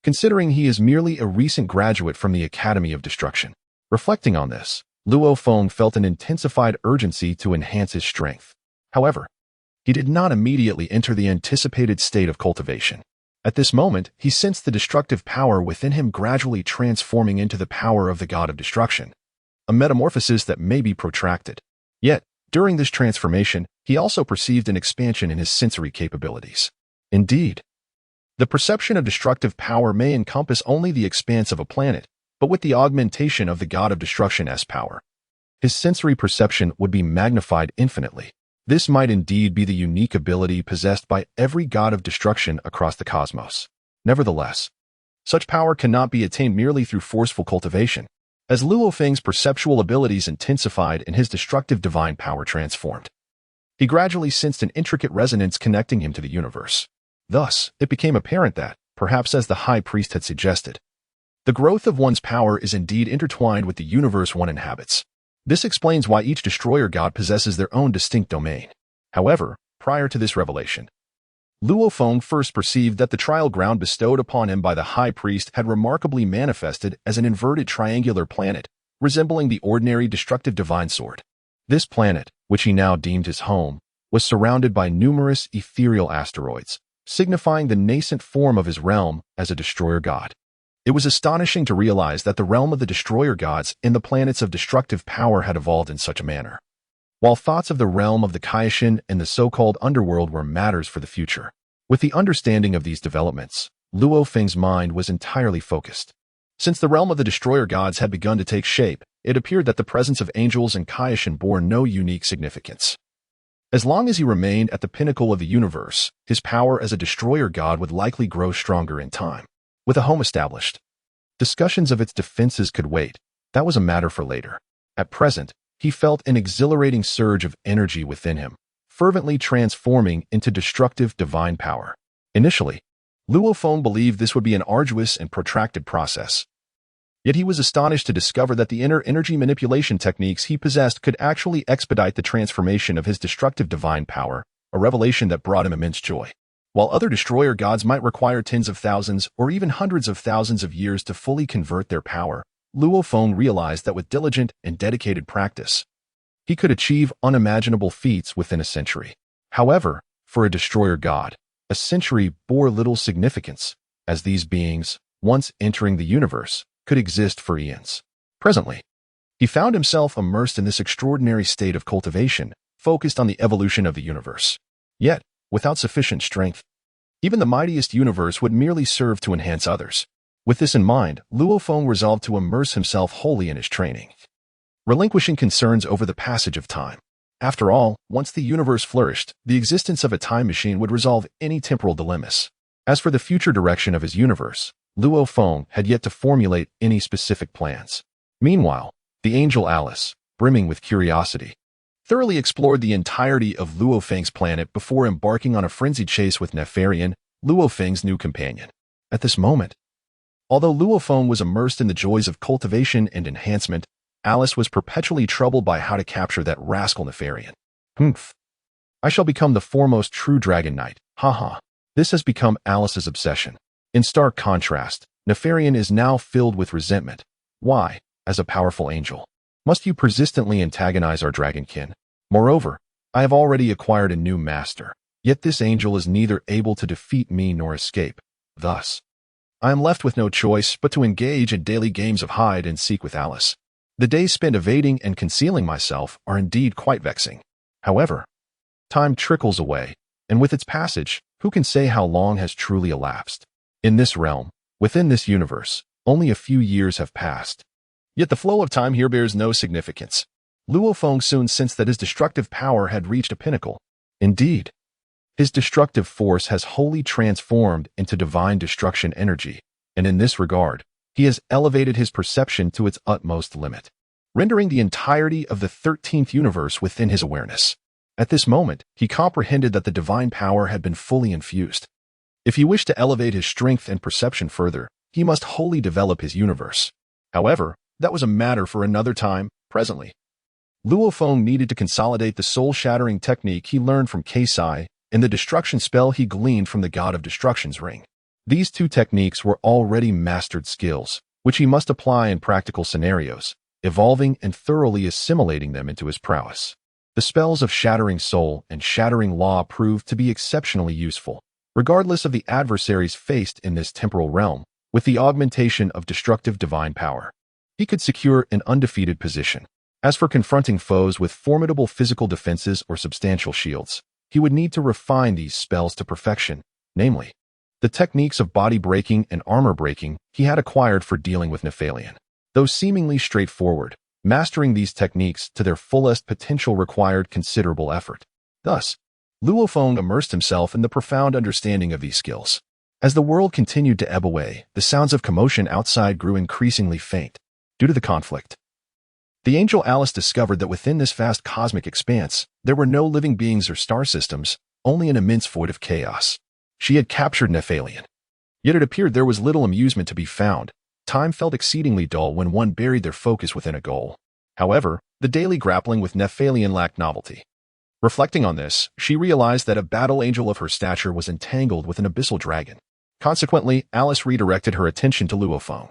[SPEAKER 1] Considering he is merely a recent graduate from the Academy of Destruction. Reflecting on this, Luo Feng felt an intensified urgency to enhance his strength. However, he did not immediately enter the anticipated state of cultivation. At this moment, he sensed the destructive power within him gradually transforming into the power of the God of Destruction, a metamorphosis that may be protracted. Yet, during this transformation, he also perceived an expansion in his sensory capabilities. Indeed, the perception of destructive power may encompass only the expanse of a planet, but with the augmentation of the God of Destruction's power, his sensory perception would be magnified infinitely. This might indeed be the unique ability possessed by every God of Destruction across the cosmos. Nevertheless, such power cannot be attained merely through forceful cultivation. As Luo Feng's perceptual abilities intensified and his destructive divine power transformed, he gradually sensed an intricate resonance connecting him to the universe. Thus, it became apparent that, perhaps as the High Priest had suggested, the growth of one's power is indeed intertwined with the universe one inhabits. This explains why each destroyer god possesses their own distinct domain. However, prior to this revelation, Luo Feng first perceived that the trial ground bestowed upon him by the High Priest had remarkably manifested as an inverted triangular planet, resembling the ordinary destructive divine sword. This planet, which he now deemed his home, was surrounded by numerous ethereal asteroids, signifying the nascent form of his realm as a destroyer god. It was astonishing to realize that the realm of the destroyer gods and the planets of destructive power had evolved in such a manner. While thoughts of the realm of the Kaishin and the so-called underworld were matters for the future, with the understanding of these developments, Luo Feng's mind was entirely focused. Since the realm of the destroyer gods had begun to take shape, it appeared that the presence of angels and Kaishin bore no unique significance. As long as he remained at the pinnacle of the universe, his power as a destroyer god would likely grow stronger in time. With a home established, discussions of its defenses could wait. That was a matter for later. At present, he felt an exhilarating surge of energy within him, fervently transforming into destructive divine power. Initially, Luo Feng believed this would be an arduous and protracted process. Yet he was astonished to discover that the inner energy manipulation techniques he possessed could actually expedite the transformation of his destructive divine power, a revelation that brought him immense joy. While other destroyer gods might require tens of thousands or even hundreds of thousands of years to fully convert their power, Luo Feng realized that with diligent and dedicated practice, he could achieve unimaginable feats within a century. However, for a destroyer god, a century bore little significance, as these beings, once entering the universe, could exist for eons. Presently, he found himself immersed in this extraordinary state of cultivation, focused on the evolution of the universe. Yet, without sufficient strength, even the mightiest universe would merely serve to enhance others. With this in mind, Luo Feng resolved to immerse himself wholly in his training, relinquishing concerns over the passage of time. After all, once the universe flourished, the existence of a time machine would resolve any temporal dilemmas. As for the future direction of his universe, Luo Feng had yet to formulate any specific plans. Meanwhile, the angel Alice, brimming with curiosity, thoroughly explored the entirety of Luo Feng's planet before embarking on a frenzied chase with Nefarian, Luo Feng's new companion. At this moment, although Luo Feng was immersed in the joys of cultivation and enhancement, Alice was perpetually troubled by how to capture that rascal Nefarian. Hmph. I shall become the foremost true dragon knight. Haha. This has become Alice's obsession. In stark contrast, Nefarian is now filled with resentment. Why, as a powerful angel, must you persistently antagonize our dragonkin? Moreover, I have already acquired a new master, yet this angel is neither able to defeat me nor escape. Thus, I am left with no choice but to engage in daily games of hide and seek with Alice. The days spent evading and concealing myself are indeed quite vexing. However, time trickles away, and with its passage, who can say how long has truly elapsed? In this realm, within this universe, only a few years have passed. Yet the flow of time here bears no significance. Luo Feng soon sensed that his destructive power had reached a pinnacle. Indeed, his destructive force has wholly transformed into divine destruction energy, and in this regard, he has elevated his perception to its utmost limit, rendering the entirety of the 13th universe within his awareness. At this moment, he comprehended that the divine power had been fully infused. If he wished to elevate his strength and perception further, he must wholly develop his universe. However, that was a matter for another time. Presently, Luo Feng needed to consolidate the soul-shattering technique he learned from Keisai and the destruction spell he gleaned from the God of Destruction's ring. These two techniques were already mastered skills, which he must apply in practical scenarios, evolving and thoroughly assimilating them into his prowess. The spells of Shattering Soul and Shattering Law proved to be exceptionally useful, regardless of the adversaries faced in this temporal realm. With the augmentation of destructive divine power, he could secure an undefeated position. As for confronting foes with formidable physical defenses or substantial shields, he would need to refine these spells to perfection, namely, the techniques of body breaking and armor breaking he had acquired for dealing with Nephalian. Though seemingly straightforward, mastering these techniques to their fullest potential required considerable effort. Thus, Luo Feng immersed himself in the profound understanding of these skills. As the world continued to ebb away, the sounds of commotion outside grew increasingly faint. Due to the conflict, the angel Alice discovered that within this vast cosmic expanse, there were no living beings or star systems, only an immense void of chaos. She had captured Nephalian. Yet it appeared there was little amusement to be found. Time felt exceedingly dull when one buried their focus within a goal. However, the daily grappling with Nephalian lacked novelty. Reflecting on this, she realized that a battle angel of her stature was entangled with an abyssal dragon. Consequently, Alice redirected her attention to Luo Feng,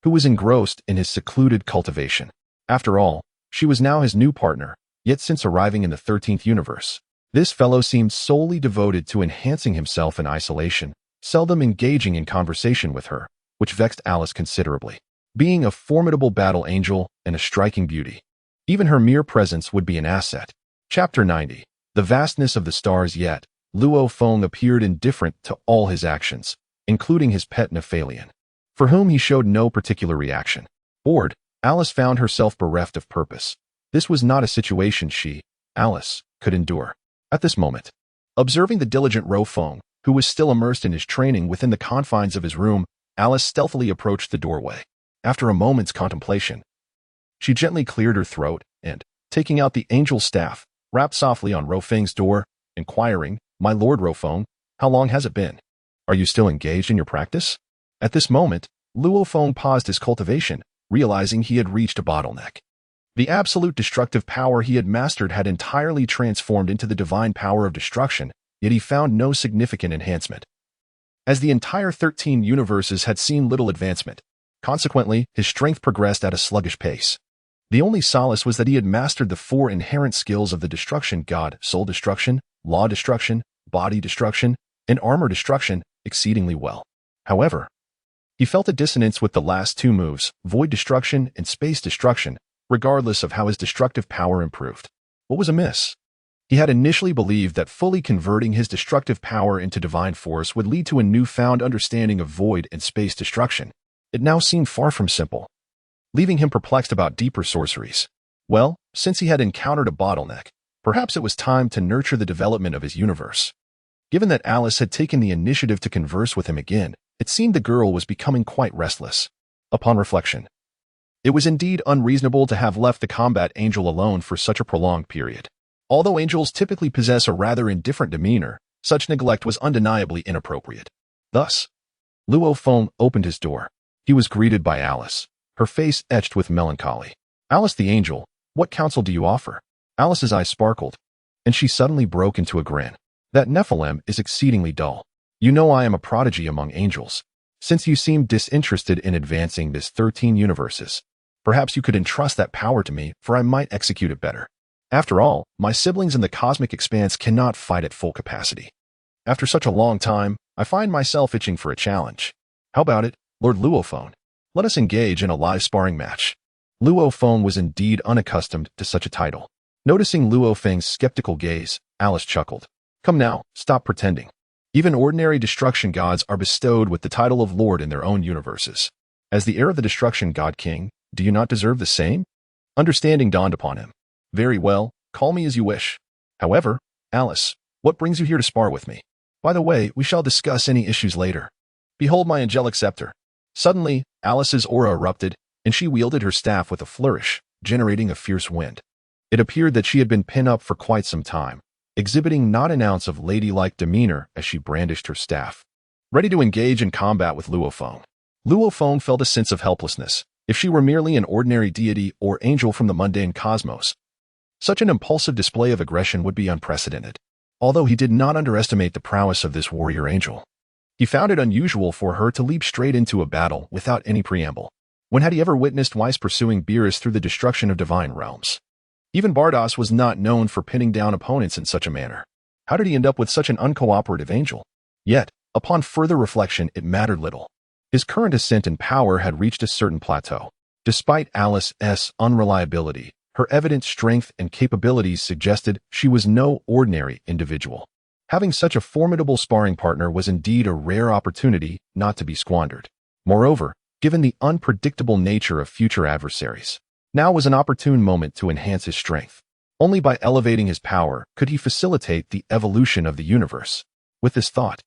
[SPEAKER 1] who was engrossed in his secluded cultivation. After all, she was now his new partner, yet since arriving in the 13th universe, this fellow seemed solely devoted to enhancing himself in isolation, seldom engaging in conversation with her, which vexed Alice considerably. Being a formidable battle angel and a striking beauty, even her mere presence would be an asset. Chapter 90. The vastness of the stars. Yet, Luo Feng appeared indifferent to all his actions, including his pet Nephalian, for whom he showed no particular reaction. Bored, Alice found herself bereft of purpose. This was not a situation she, Alice, could endure. At this moment, observing the diligent Luo Feng, who was still immersed in his training within the confines of his room, Alice stealthily approached the doorway. After a moment's contemplation, she gently cleared her throat and, taking out the angel staff, rapped softly on Luo Feng's door, inquiring, "My lord Luo Feng, how long has it been? Are you still engaged in your practice?" At this moment, Luo Feng paused his cultivation, realizing he had reached a bottleneck. The absolute destructive power he had mastered had entirely transformed into the divine power of destruction, yet he found no significant enhancement. As the entire 13 universes had seen little advancement, consequently, his strength progressed at a sluggish pace. The only solace was that he had mastered the 4 inherent skills of the destruction god: soul destruction, law destruction, body destruction, and armor destruction, exceedingly well. However, he felt a dissonance with the last 2 moves, void destruction and space destruction, regardless of how his destructive power improved. What was amiss? He had initially believed that fully converting his destructive power into divine force would lead to a newfound understanding of void and space destruction. It now seemed far from simple, leaving him perplexed about deeper sorceries. Well, since he had encountered a bottleneck, perhaps it was time to nurture the development of his universe. Given that Alice had taken the initiative to converse with him again, it seemed the girl was becoming quite restless. Upon reflection, it was indeed unreasonable to have left the combat angel alone for such a prolonged period. Although angels typically possess a rather indifferent demeanor, such neglect was undeniably inappropriate. Thus, Luo Feng opened his door. He was greeted by Alice, her face etched with melancholy. "Alice the angel, what counsel do you offer?" Alice's eyes sparkled, and she suddenly broke into a grin. "That Nephilim is exceedingly dull. You know I am a prodigy among angels. Since you seem disinterested in advancing this 13 universes, perhaps you could entrust that power to me, for I might execute it better. After all, my siblings in the cosmic expanse cannot fight at full capacity. After such a long time, I find myself itching for a challenge. How about it, Lord Luo Feng? Let us engage in a live sparring match." Luo Feng was indeed unaccustomed to such a title. Noticing Luo Feng's skeptical gaze, Alice chuckled. "Come now, stop pretending. Even ordinary destruction gods are bestowed with the title of Lord in their own universes. As the heir of the destruction god king, do you not deserve the same? Understanding dawned upon him. Very well, call me as you wish. However, Alice, what brings you here to spar with me? By the way, we shall discuss any issues later. Behold my angelic scepter. Suddenly, Alice's aura erupted, and she wielded her staff with a flourish, generating a fierce wind. It appeared that she had been pinned up for quite some time, exhibiting not an ounce of ladylike demeanor as she brandished her staff. Ready to engage in combat with Luo Feng. Luo Feng felt a sense of helplessness. If she were merely an ordinary deity or angel from the mundane cosmos, such an impulsive display of aggression would be unprecedented. Although he did not underestimate the prowess of this warrior angel, he found it unusual for her to leap straight into a battle without any preamble. When had he ever witnessed Whis pursuing Beerus through the destruction of divine realms? Even Bardos was not known for pinning down opponents in such a manner. How did he end up with such an uncooperative angel? Yet, upon further reflection, it mattered little. His current ascent in power had reached a certain plateau. Despite Alice's unreliability, her evident strength and capabilities suggested she was no ordinary individual. Having such a formidable sparring partner was indeed a rare opportunity not to be squandered. Moreover, given the unpredictable nature of future adversaries, now was an opportune moment to enhance his strength. Only by elevating his power could he facilitate the evolution of the universe. With this thought,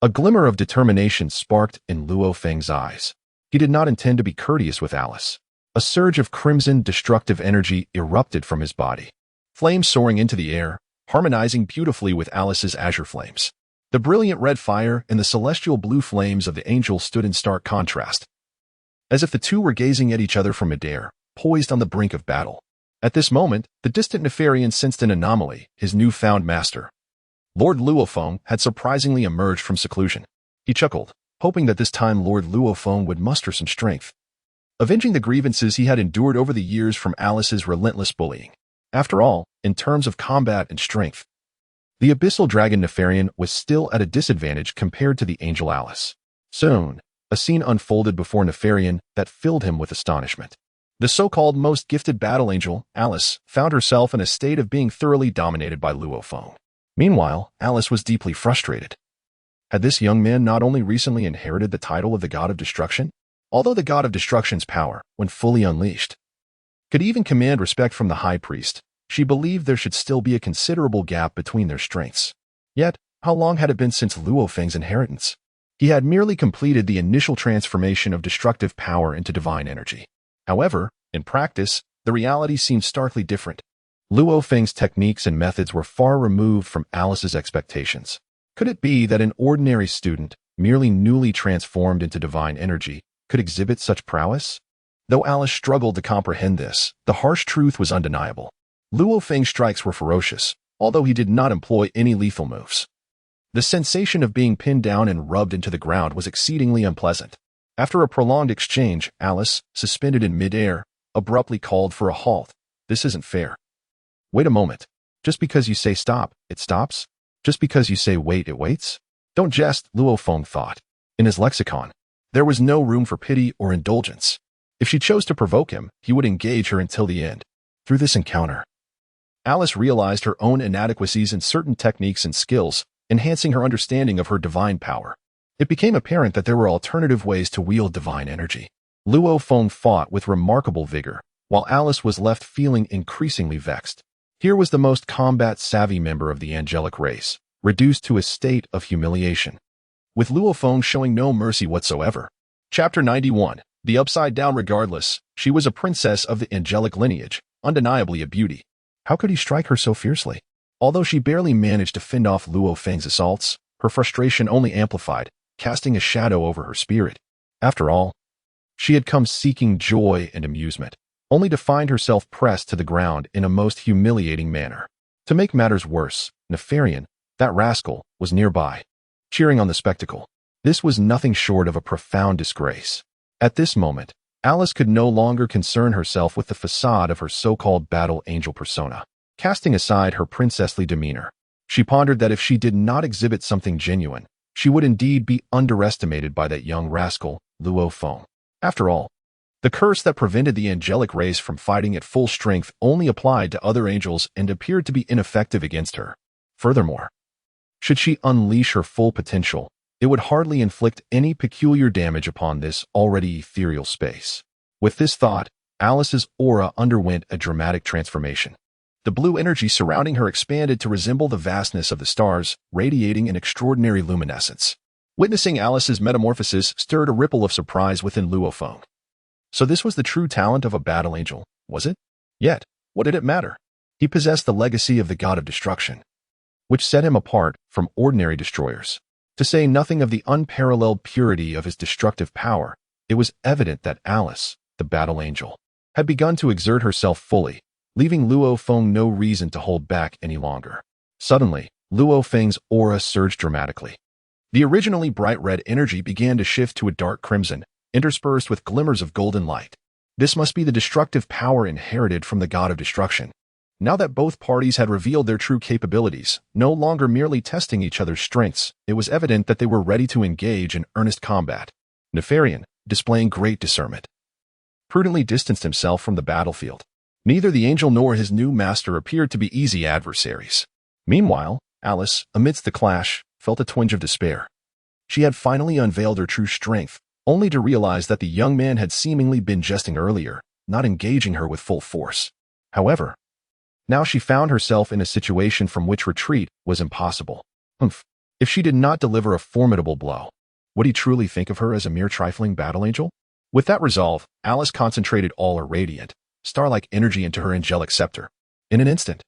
[SPEAKER 1] a glimmer of determination sparked in Luo Feng's eyes. He did not intend to be courteous with Alice. A surge of crimson, destructive energy erupted from his body, flames soaring into the air, harmonizing beautifully with Alice's azure flames. The brilliant red fire and the celestial blue flames of the angel stood in stark contrast, as if the two were gazing at each other from midair, poised on the brink of battle. At this moment, the distant Nefarian sensed an anomaly. His newfound master, Lord Luo Feng, had surprisingly emerged from seclusion. He chuckled, hoping that this time Lord Luo Feng would muster some strength, avenging the grievances he had endured over the years from Alice's relentless bullying. After all, in terms of combat and strength, the abyssal dragon Nefarian was still at a disadvantage compared to the angel Alice. Soon, a scene unfolded before Nefarian that filled him with astonishment. The so-called most gifted battle angel, Alice, found herself in a state of being thoroughly dominated by Luo Feng. Meanwhile, Alice was deeply frustrated. Had this young man not only recently inherited the title of the God of Destruction, although the God of Destruction's power, when fully unleashed, could even command respect from the High Priest, she believed there should still be a considerable gap between their strengths. Yet, how long had it been since Luo Feng's inheritance? He had merely completed the initial transformation of destructive power into divine energy. However, in practice, the reality seemed starkly different. Luo Feng's techniques and methods were far removed from Alice's expectations. Could it be that an ordinary student, merely newly transformed into divine energy, could exhibit such prowess? Though Alice struggled to comprehend this, the harsh truth was undeniable. Luo Feng's strikes were ferocious, although he did not employ any lethal moves. The sensation of being pinned down and rubbed into the ground was exceedingly unpleasant. After a prolonged exchange, Alice, suspended in midair, abruptly called for a halt. This isn't fair. Wait a moment. Just because you say stop, it stops? Just because you say wait, it waits? Don't jest, Luo Feng thought. In his lexicon, there was no room for pity or indulgence. If she chose to provoke him, he would engage her until the end. Through this encounter, Alice realized her own inadequacies in certain techniques and skills, enhancing her understanding of her divine power. It became apparent that there were alternative ways to wield divine energy. Luo Feng fought with remarkable vigor, while Alice was left feeling increasingly vexed. Here was the most combat-savvy member of the angelic race, reduced to a state of humiliation, with Luo Feng showing no mercy whatsoever. Chapter 91. The Upside Down. Regardless, she was a princess of the angelic lineage, undeniably a beauty. How could he strike her so fiercely? Although she barely managed to fend off Luo Feng's assaults, her frustration only amplified, casting a shadow over her spirit. After all, she had come seeking joy and amusement, only to find herself pressed to the ground in a most humiliating manner. To make matters worse, Nefarian, that rascal, was nearby, cheering on the spectacle. This was nothing short of a profound disgrace. At this moment, Alice could no longer concern herself with the facade of her so-called battle angel persona. Casting aside her princessly demeanor, she pondered that if she did not exhibit something genuine, she would indeed be underestimated by that young rascal, Luo Feng. After all, the curse that prevented the angelic race from fighting at full strength only applied to other angels and appeared to be ineffective against her. Furthermore, Should she unleash her full potential, it would hardly inflict any peculiar damage upon this already ethereal space. With this thought, Alice's aura underwent a dramatic transformation. The blue energy surrounding her expanded to resemble the vastness of the stars, radiating an extraordinary luminescence. Witnessing Alice's metamorphosis stirred a ripple of surprise within Luo Feng. So this was the true talent of a battle angel, was it? Yet, what did it matter? He possessed the legacy of the god of destruction, which set him apart from ordinary destroyers. To say nothing of the unparalleled purity of his destructive power, it was evident that Alice, the battle angel, had begun to exert herself fully, leaving Luo Feng no reason to hold back any longer. Suddenly, Luo Feng's aura surged dramatically. The originally bright red energy began to shift to a dark crimson, interspersed with glimmers of golden light. This must be the destructive power inherited from the god of destruction. Now that both parties had revealed their true capabilities, no longer merely testing each other's strengths, it was evident that they were ready to engage in earnest combat. Nefarian, displaying great discernment, prudently distanced himself from the battlefield. Neither the angel nor his new master appeared to be easy adversaries. Meanwhile, Alice, amidst the clash, felt a twinge of despair. She had finally unveiled her true strength, only to realize that the young man had seemingly been jesting earlier, not engaging her with full force. However, now she found herself in a situation from which retreat was impossible. If she did not deliver a formidable blow, would he truly think of her as a mere trifling battle angel? With that resolve, Alice concentrated all her radiant, star-like energy into her angelic scepter. In an instant,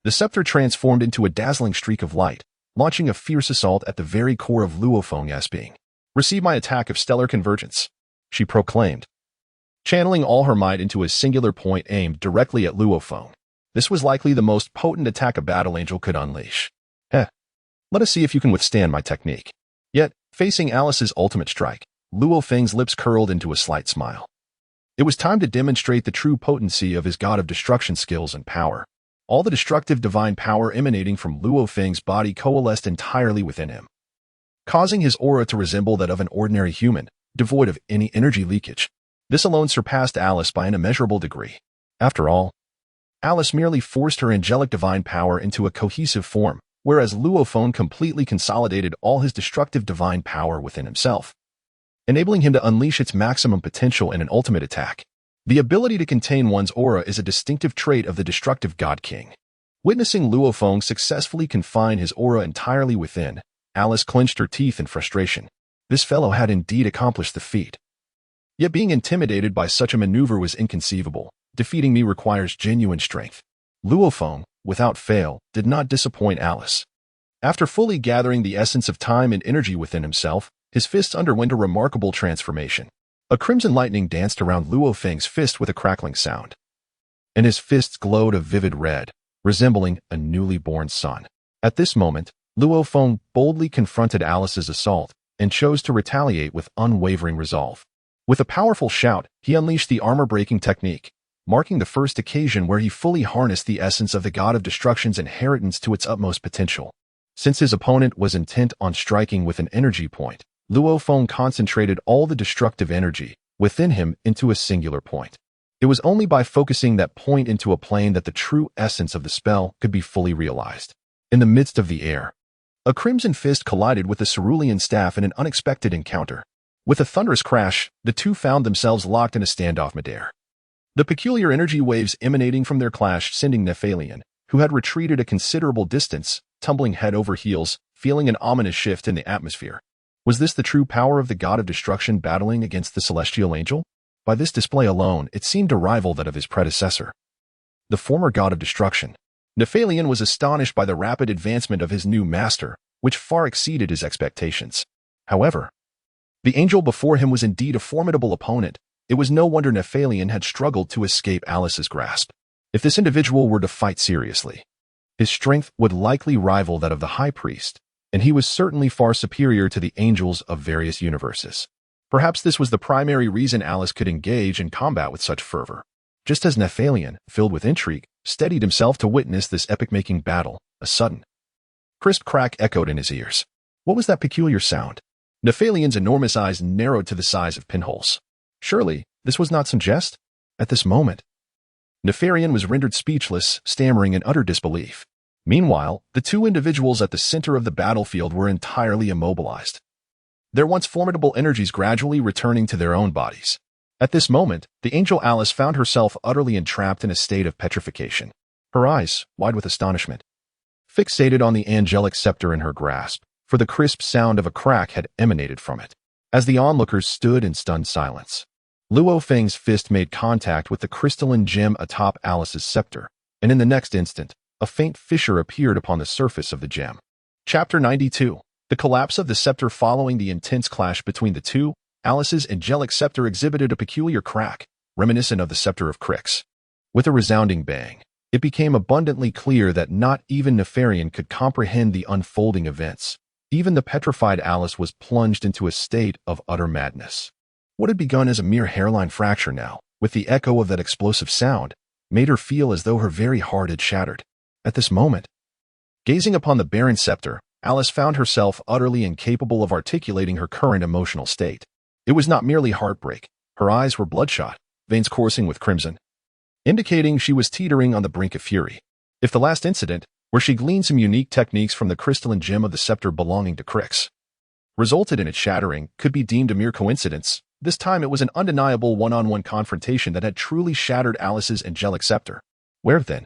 [SPEAKER 1] the scepter transformed into a dazzling streak of light, launching a fierce assault at the very core of Luo Feng's being. "Receive my attack of stellar convergence," she proclaimed, channeling all her might into a singular point aimed directly at Luo Feng. This was likely the most potent attack a battle angel could unleash. Let us see if you can withstand my technique. Yet, facing Alice's ultimate strike, Luo Feng's lips curled into a slight smile. It was time to demonstrate the true potency of his god of destruction skills and power. All the destructive divine power emanating from Luo Feng's body coalesced entirely within him, causing his aura to resemble that of an ordinary human, devoid of any energy leakage. This alone surpassed Alice by an immeasurable degree. After all, Alice merely forced her angelic divine power into a cohesive form, whereas Luo Feng completely consolidated all his destructive divine power within himself, enabling him to unleash its maximum potential in an ultimate attack. The ability to contain one's aura is a distinctive trait of the destructive God King. Witnessing Luo Feng successfully confine his aura entirely within, Alice clenched her teeth in frustration. This fellow had indeed accomplished the feat. Yet being intimidated by such a maneuver was inconceivable. Defeating me requires genuine strength. Luo Feng, without fail, did not disappoint Alice. After fully gathering the essence of time and energy within himself, his fists underwent a remarkable transformation. A crimson lightning danced around Luo Feng's fist with a crackling sound, and his fists glowed a vivid red, resembling a newly born sun. At this moment, Luo Feng boldly confronted Alice's assault and chose to retaliate with unwavering resolve. With a powerful shout, he unleashed the armor-breaking technique, marking the first occasion where he fully harnessed the essence of the god of destruction's inheritance to its utmost potential. Since his opponent was intent on striking with an energy point, Luo Feng concentrated all the destructive energy within him into a singular point. It was only by focusing that point into a plane that the true essence of the spell could be fully realized. In the midst of the air, a crimson fist collided with the cerulean staff in an unexpected encounter. With a thunderous crash, the two found themselves locked in a standoff midair. The peculiar energy waves emanating from their clash sending Nefarian, who had retreated a considerable distance, tumbling head over heels, feeling an ominous shift in the atmosphere. Was this the true power of the god of destruction battling against the celestial angel? By this display alone, it seemed to rival that of his predecessor, the former god of destruction. Nefarian was astonished by the rapid advancement of his new master, which far exceeded his expectations. However, the angel before him was indeed a formidable opponent. It was no wonder Nefarian had struggled to escape Alice's grasp. If this individual were to fight seriously, his strength would likely rival that of the high priest, and he was certainly far superior to the angels of various universes. Perhaps this was the primary reason Alice could engage in combat with such fervor. Just as Nefarian, filled with intrigue, steadied himself to witness this epic-making battle, a sudden, crisp crack echoed in his ears. What was that peculiar sound? Nefarian's enormous eyes narrowed to the size of pinholes. Surely, this was not some jest? At this moment, Nefarian was rendered speechless, stammering in utter disbelief. Meanwhile, the two individuals at the center of the battlefield were entirely immobilized, their once formidable energies gradually returning to their own bodies. At this moment, the angel Alice found herself utterly entrapped in a state of petrification, her eyes, wide with astonishment, fixated on the angelic scepter in her grasp, for the crisp sound of a crack had emanated from it. As the onlookers stood in stunned silence, Luo Feng's fist made contact with the crystalline gem atop Alice's scepter, and in the next instant, a faint fissure appeared upon the surface of the gem. Chapter 92. The collapse of the scepter. Following the intense clash between the two, Alice's angelic scepter exhibited a peculiar crack, reminiscent of the scepter of Crix. With a resounding bang, it became abundantly clear that not even Nefarian could comprehend the unfolding events. Even the petrified Alice was plunged into a state of utter madness. What had begun as a mere hairline fracture now, with the echo of that explosive sound, made her feel as though her very heart had shattered. At this moment, gazing upon the barren scepter, Alice found herself utterly incapable of articulating her current emotional state. It was not merely heartbreak. Her eyes were bloodshot, veins coursing with crimson, indicating she was teetering on the brink of fury. If the last incident, where she gleaned some unique techniques from the crystalline gem of the scepter belonging to Crix, resulted in its shattering, could be deemed a mere coincidence, this time it was an undeniable one-on-one confrontation that had truly shattered Alice's angelic scepter. Where, then,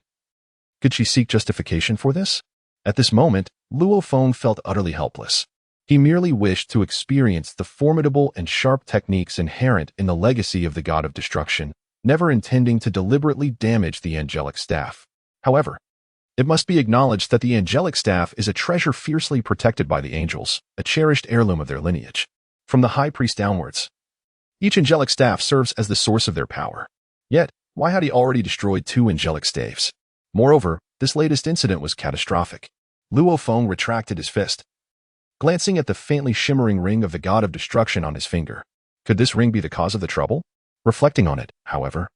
[SPEAKER 1] could she seek justification for this? At this moment, Luo Feng felt utterly helpless. He merely wished to experience the formidable and sharp techniques inherent in the legacy of the god of destruction, never intending to deliberately damage the angelic staff. However, it must be acknowledged that the angelic staff is a treasure fiercely protected by the angels, a cherished heirloom of their lineage. From the high priest downwards, each angelic staff serves as the source of their power. Yet, why had he already destroyed 2 angelic staves? Moreover, this latest incident was catastrophic. Luo Feng retracted his fist, glancing at the faintly shimmering ring of the god of destruction on his finger. Could this ring be the cause of the trouble? Reflecting on it, however,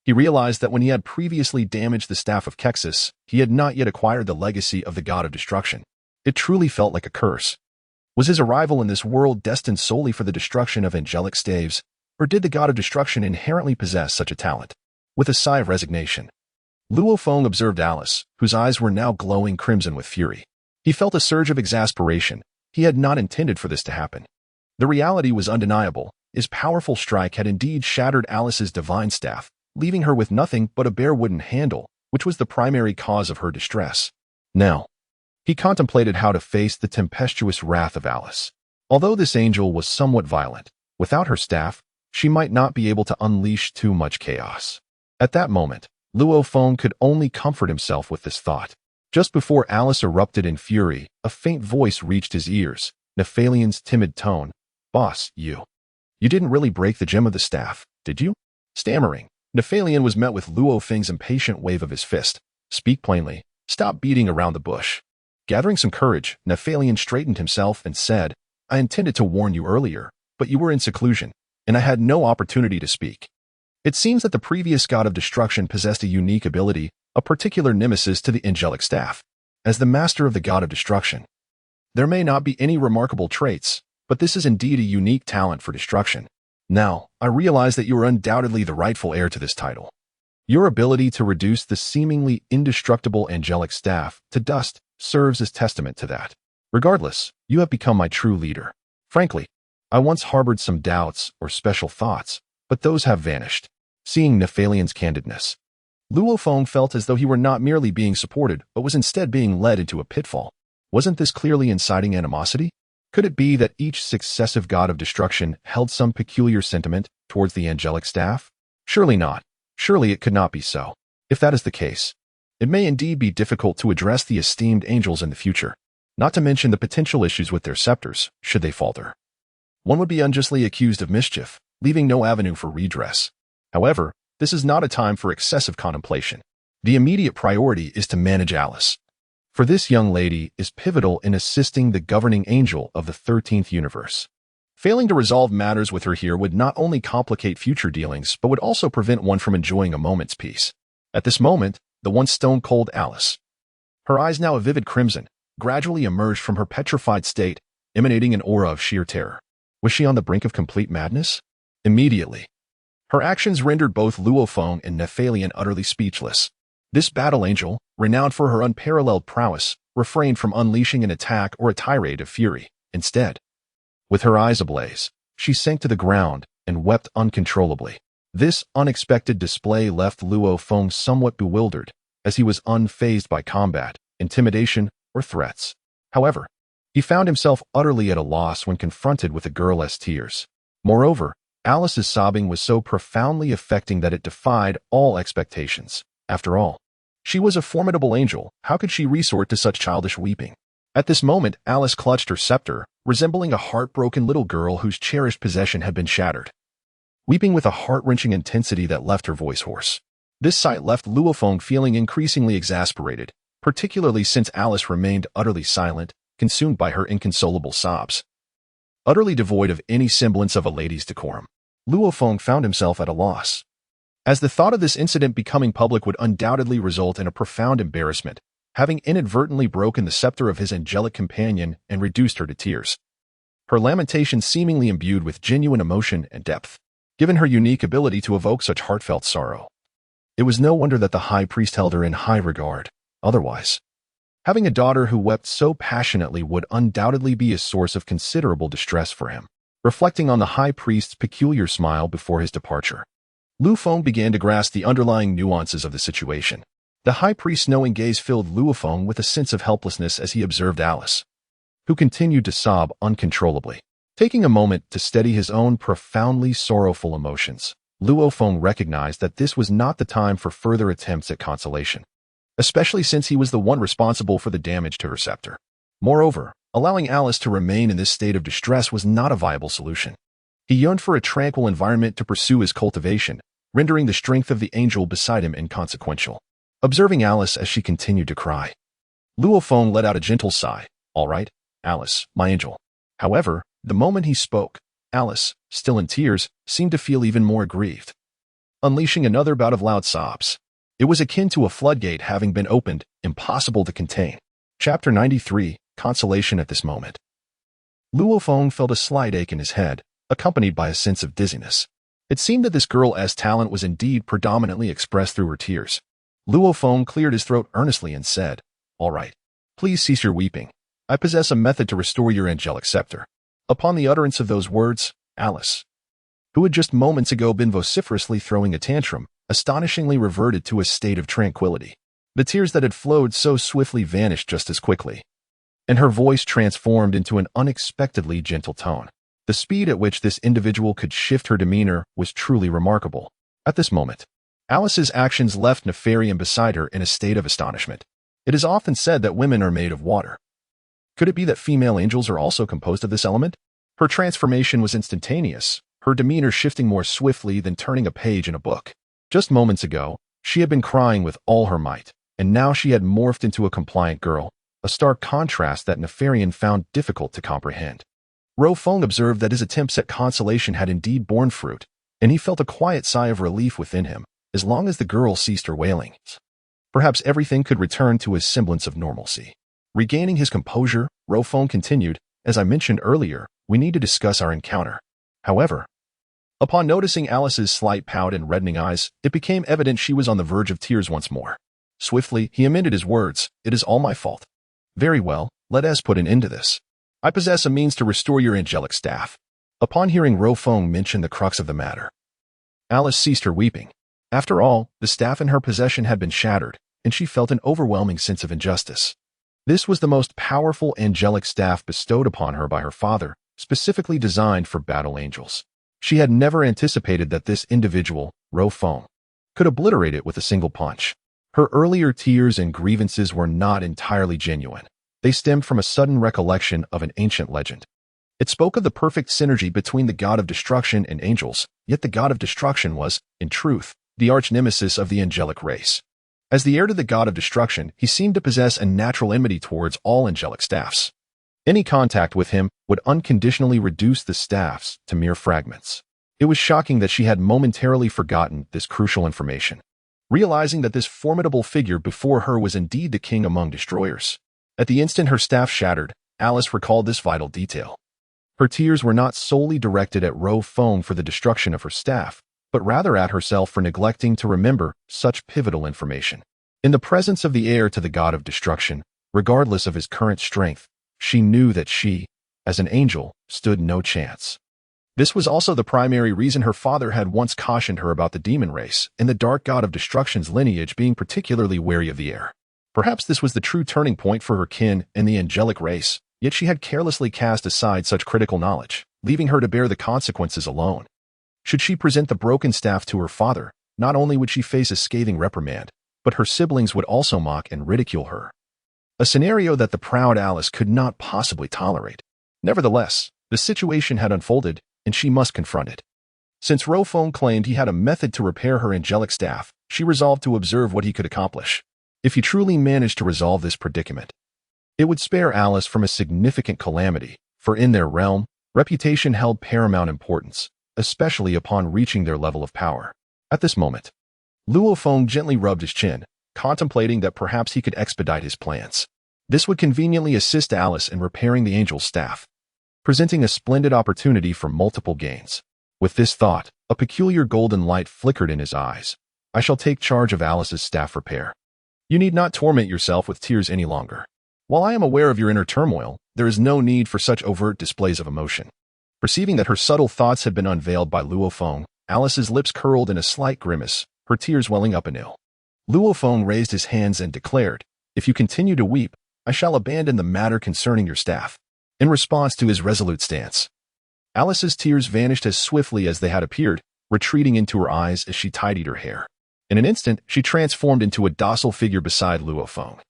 [SPEAKER 1] he realized that when he had previously damaged the staff of Kexis, he had not yet acquired the legacy of the god of destruction. It truly felt like a curse. Was his arrival in this world destined solely for the destruction of angelic staves, or did the god of destruction inherently possess such a talent? With a sigh of resignation, Luo Feng observed Alice, whose eyes were now glowing crimson with fury. He felt a surge of exasperation. He had not intended for this to happen. The reality was undeniable. His powerful strike had indeed shattered Alice's divine staff, leaving her with nothing but a bare wooden handle, which was the primary cause of her distress. Now, he contemplated how to face the tempestuous wrath of Alice. Although this angel was somewhat violent, without her staff, she might not be able to unleash too much chaos. At that moment, Luo Feng could only comfort himself with this thought. Just before Alice erupted in fury, a faint voice reached his ears, Nephalian's timid tone. "Boss, you didn't really break the gem of the staff, did you?" Stammering, Nephalian was met with Luo Feng's impatient wave of his fist. "Speak plainly. Stop beating around the bush." Gathering some courage, Nephalian straightened himself and said, "I intended to warn you earlier, but you were in seclusion, and I had no opportunity to speak. It seems that the previous god of destruction possessed a unique ability, a particular nemesis to the angelic staff. As the master of the god of destruction, there may not be any remarkable traits, but this is indeed a unique talent for destruction. Now, I realize that you are undoubtedly the rightful heir to this title. Your ability to reduce the seemingly indestructible angelic staff to dust serves as testament to that. Regardless, you have become my true leader. Frankly, I once harbored some doubts or special thoughts, but those have vanished." Seeing Nephalian's candidness, Luo Feng felt as though he were not merely being supported, but was instead being led into a pitfall. Wasn't this clearly inciting animosity? Could it be that each successive god of destruction held some peculiar sentiment towards the angelic staff? Surely not. Surely it could not be so. If that is the case, it may indeed be difficult to address the esteemed angels in the future, not to mention the potential issues with their scepters, should they falter. One would be unjustly accused of mischief, leaving no avenue for redress. However, this is not a time for excessive contemplation. The immediate priority is to manage Alice, for this young lady is pivotal in assisting the governing angel of the 13th universe. Failing to resolve matters with her here would not only complicate future dealings, but would also prevent one from enjoying a moment's peace. At this moment, the once stone-cold Alice, her eyes now a vivid crimson, gradually emerged from her petrified state, emanating an aura of sheer terror. Was she on the brink of complete madness? Immediately, her actions rendered both Luo Feng and Nephalian utterly speechless. This battle angel, renowned for her unparalleled prowess, refrained from unleashing an attack or a tirade of fury. Instead, with her eyes ablaze, she sank to the ground and wept uncontrollably. This unexpected display left Luo Feng somewhat bewildered, as he was unfazed by combat, intimidation, or threats. However, he found himself utterly at a loss when confronted with the girl's tears. Moreover, Alice's sobbing was so profoundly affecting that it defied all expectations. After all, she was a formidable angel. How could she resort to such childish weeping? At this moment, Alice clutched her scepter, resembling a heartbroken little girl whose cherished possession had been shattered, weeping with a heart-wrenching intensity that left her voice hoarse. This sight left Luo Feng feeling increasingly exasperated, particularly since Alice remained utterly silent, consumed by her inconsolable sobs. Utterly devoid of any semblance of a lady's decorum, Luo Feng found himself at a loss, as the thought of this incident becoming public would undoubtedly result in a profound embarrassment, having inadvertently broken the scepter of his angelic companion and reduced her to tears. Her lamentations seemingly imbued with genuine emotion and depth, given her unique ability to evoke such heartfelt sorrow. It was no wonder that the high priest held her in high regard. Otherwise, having a daughter who wept so passionately would undoubtedly be a source of considerable distress for him. Reflecting on the high priest's peculiar smile before his departure, Luo Feng began to grasp the underlying nuances of the situation. The high priest's knowing gaze filled Luo Feng with a sense of helplessness as he observed Alice, who continued to sob uncontrollably. Taking a moment to steady his own profoundly sorrowful emotions, Luo Feng recognized that this was not the time for further attempts at consolation, especially since he was the one responsible for the damage to her scepter. Moreover, allowing Alice to remain in this state of distress was not a viable solution. He yearned for a tranquil environment to pursue his cultivation, rendering the strength of the angel beside him inconsequential. Observing Alice as she continued to cry, Luo Feng let out a gentle sigh. "All right, Alice, my angel." However, the moment he spoke, Alice, still in tears, seemed to feel even more aggrieved, unleashing another bout of loud sobs. It was akin to a floodgate having been opened, impossible to contain. Chapter 93, Consolation. At this moment, Luo Feng felt a slight ache in his head, accompanied by a sense of dizziness. It seemed that this girl's talent was indeed predominantly expressed through her tears. Luo Feng cleared his throat earnestly and said, "All right, please cease your weeping. I possess a method to restore your angelic scepter." Upon the utterance of those words, Alice, who had just moments ago been vociferously throwing a tantrum, astonishingly reverted to a state of tranquility. The tears that had flowed so swiftly vanished just as quickly, and her voice transformed into an unexpectedly gentle tone. The speed at which this individual could shift her demeanor was truly remarkable. At this moment, Alice's actions left Nefarian beside her in a state of astonishment. It is often said that women are made of water. Could it be that female angels are also composed of this element? Her transformation was instantaneous, her demeanor shifting more swiftly than turning a page in a book. Just moments ago, she had been crying with all her might, and now she had morphed into a compliant girl, a stark contrast that Nefarian found difficult to comprehend. Luo Feng observed that his attempts at consolation had indeed borne fruit, and he felt a quiet sigh of relief within him, as long as the girl ceased her wailing. Perhaps everything could return to a semblance of normalcy. Regaining his composure, Luo Feng continued, "As I mentioned earlier, we need to discuss our encounter." However, upon noticing Alice's slight pout and reddening eyes, it became evident she was on the verge of tears once more. Swiftly, he amended his words, "It is all my fault." "Very well, let us put an end to this. I possess a means to restore your angelic staff." Upon hearing Luo Feng mention the crux of the matter, Alice ceased her weeping. After all, the staff in her possession had been shattered, and she felt an overwhelming sense of injustice. This was the most powerful angelic staff bestowed upon her by her father, specifically designed for battle angels. She had never anticipated that this individual, Luo Feng, could obliterate it with a single punch. Her earlier tears and grievances were not entirely genuine. They stemmed from a sudden recollection of an ancient legend. It spoke of the perfect synergy between the god of destruction and angels, yet the god of destruction was, in truth, the arch-nemesis of the angelic race. As the heir to the god of destruction, he seemed to possess a natural enmity towards all angelic staffs. Any contact with him would unconditionally reduce the staffs to mere fragments. It was shocking that she had momentarily forgotten this crucial information, realizing that this formidable figure before her was indeed the king among destroyers. At the instant her staff shattered, Alice recalled this vital detail. Her tears were not solely directed at Luo Feng for the destruction of her staff, but rather at herself for neglecting to remember such pivotal information. In the presence of the heir to the god of destruction, regardless of his current strength, she knew that she, as an angel, stood no chance. This was also the primary reason her father had once cautioned her about the demon race and the dark god of destruction's lineage being particularly wary of the heir. Perhaps this was the true turning point for her kin and the angelic race, yet she had carelessly cast aside such critical knowledge, leaving her to bear the consequences alone. Should she present the broken staff to her father, not only would she face a scathing reprimand, but her siblings would also mock and ridicule her. A scenario that the proud Alice could not possibly tolerate. Nevertheless, the situation had unfolded, and she must confront it. Since Luo Feng claimed he had a method to repair her angelic staff, she resolved to observe what he could accomplish. If he truly managed to resolve this predicament, it would spare Alice from a significant calamity, for in their realm, reputation held paramount importance, especially upon reaching their level of power. At this moment, Luo Feng gently rubbed his chin, contemplating that perhaps he could expedite his plans. This would conveniently assist Alice in repairing the angel's staff, presenting a splendid opportunity for multiple gains. With this thought, a peculiar golden light flickered in his eyes. I shall take charge of Alice's staff repair. You need not torment yourself with tears any longer. While I am aware of your inner turmoil, there is no need for such overt displays of emotion. Perceiving that her subtle thoughts had been unveiled by Luo Feng, Alice's lips curled in a slight grimace, her tears welling up anew. Luo Feng raised his hands and declared, If you continue to weep, I shall abandon the matter concerning your staff. In response to his resolute stance, Alice's tears vanished as swiftly as they had appeared, retreating into her eyes as she tidied her hair. In an instant, she transformed into a docile figure beside Luo Feng,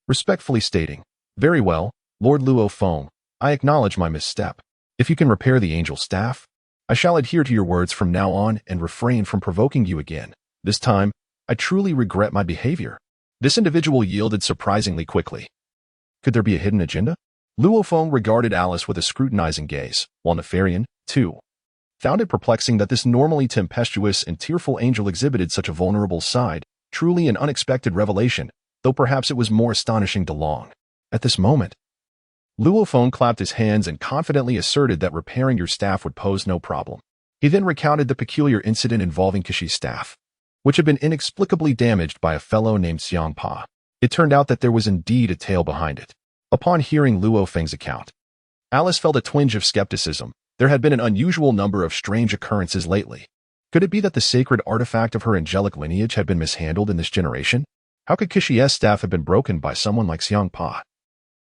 [SPEAKER 1] respectfully stating, Very well, Lord Luo Feng, I acknowledge my misstep. If you can repair the angel's staff, I shall adhere to your words from now on and refrain from provoking you again. This time, I truly regret my behavior. This individual yielded surprisingly quickly. Could there be a hidden agenda? Luo Feng regarded Alice with a scrutinizing gaze, while Nefarian.To found it perplexing that this normally tempestuous and tearful angel exhibited such a vulnerable side, truly an unexpected revelation, though perhaps it was more astonishing to Long. At this moment, Luo Feng clapped his hands and confidently asserted that repairing your staff would pose no problem. He then recounted the peculiar incident involving Kishi's staff, which had been inexplicably damaged by a fellow named Hmph. It turned out that there was indeed a tale behind it. Upon hearing Luo Feng's account, Alice felt a twinge of skepticism. There had been an unusual number of strange occurrences lately. Could it be that the sacred artifact of her angelic lineage had been mishandled in this generation? How could Kishi's staff have been broken by someone like Hmph,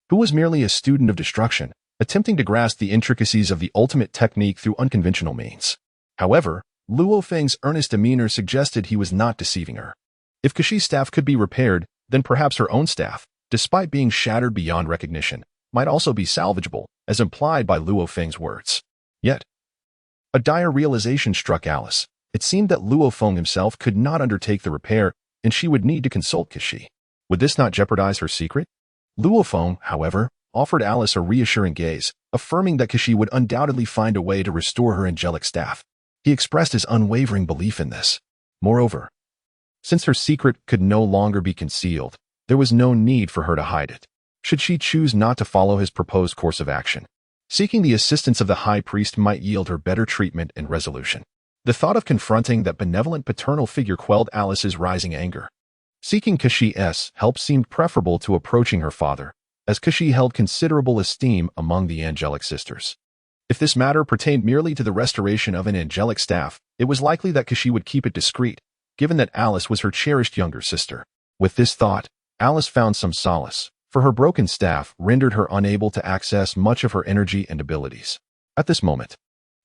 [SPEAKER 1] who was merely a student of destruction, attempting to grasp the intricacies of the ultimate technique through unconventional means? However, Luo Feng's earnest demeanor suggested he was not deceiving her. If Kishi's staff could be repaired, then perhaps her own staff, despite being shattered beyond recognition, might also be salvageable, as implied by Luo Feng's words. Yet, a dire realization struck Alice. It seemed that Luo Feng himself could not undertake the repair, and she would need to consult Kishi. Would this not jeopardize her secret? Luo Feng, however, offered Alice a reassuring gaze, affirming that Kishi would undoubtedly find a way to restore her angelic staff. He expressed his unwavering belief in this. Moreover, since her secret could no longer be concealed, there was no need for her to hide it. Should she choose not to follow his proposed course of action, seeking the assistance of the high priest might yield her better treatment and resolution. The thought of confronting that benevolent paternal figure quelled Alice's rising anger. Seeking Kishi's help seemed preferable to approaching her father, as Kishi held considerable esteem among the angelic sisters. If this matter pertained merely to the restoration of an angelic staff, it was likely that Kishi would keep it discreet, given that Alice was her cherished younger sister. With this thought, Alice found some solace, for her broken staff rendered her unable to access much of her energy and abilities. At this moment,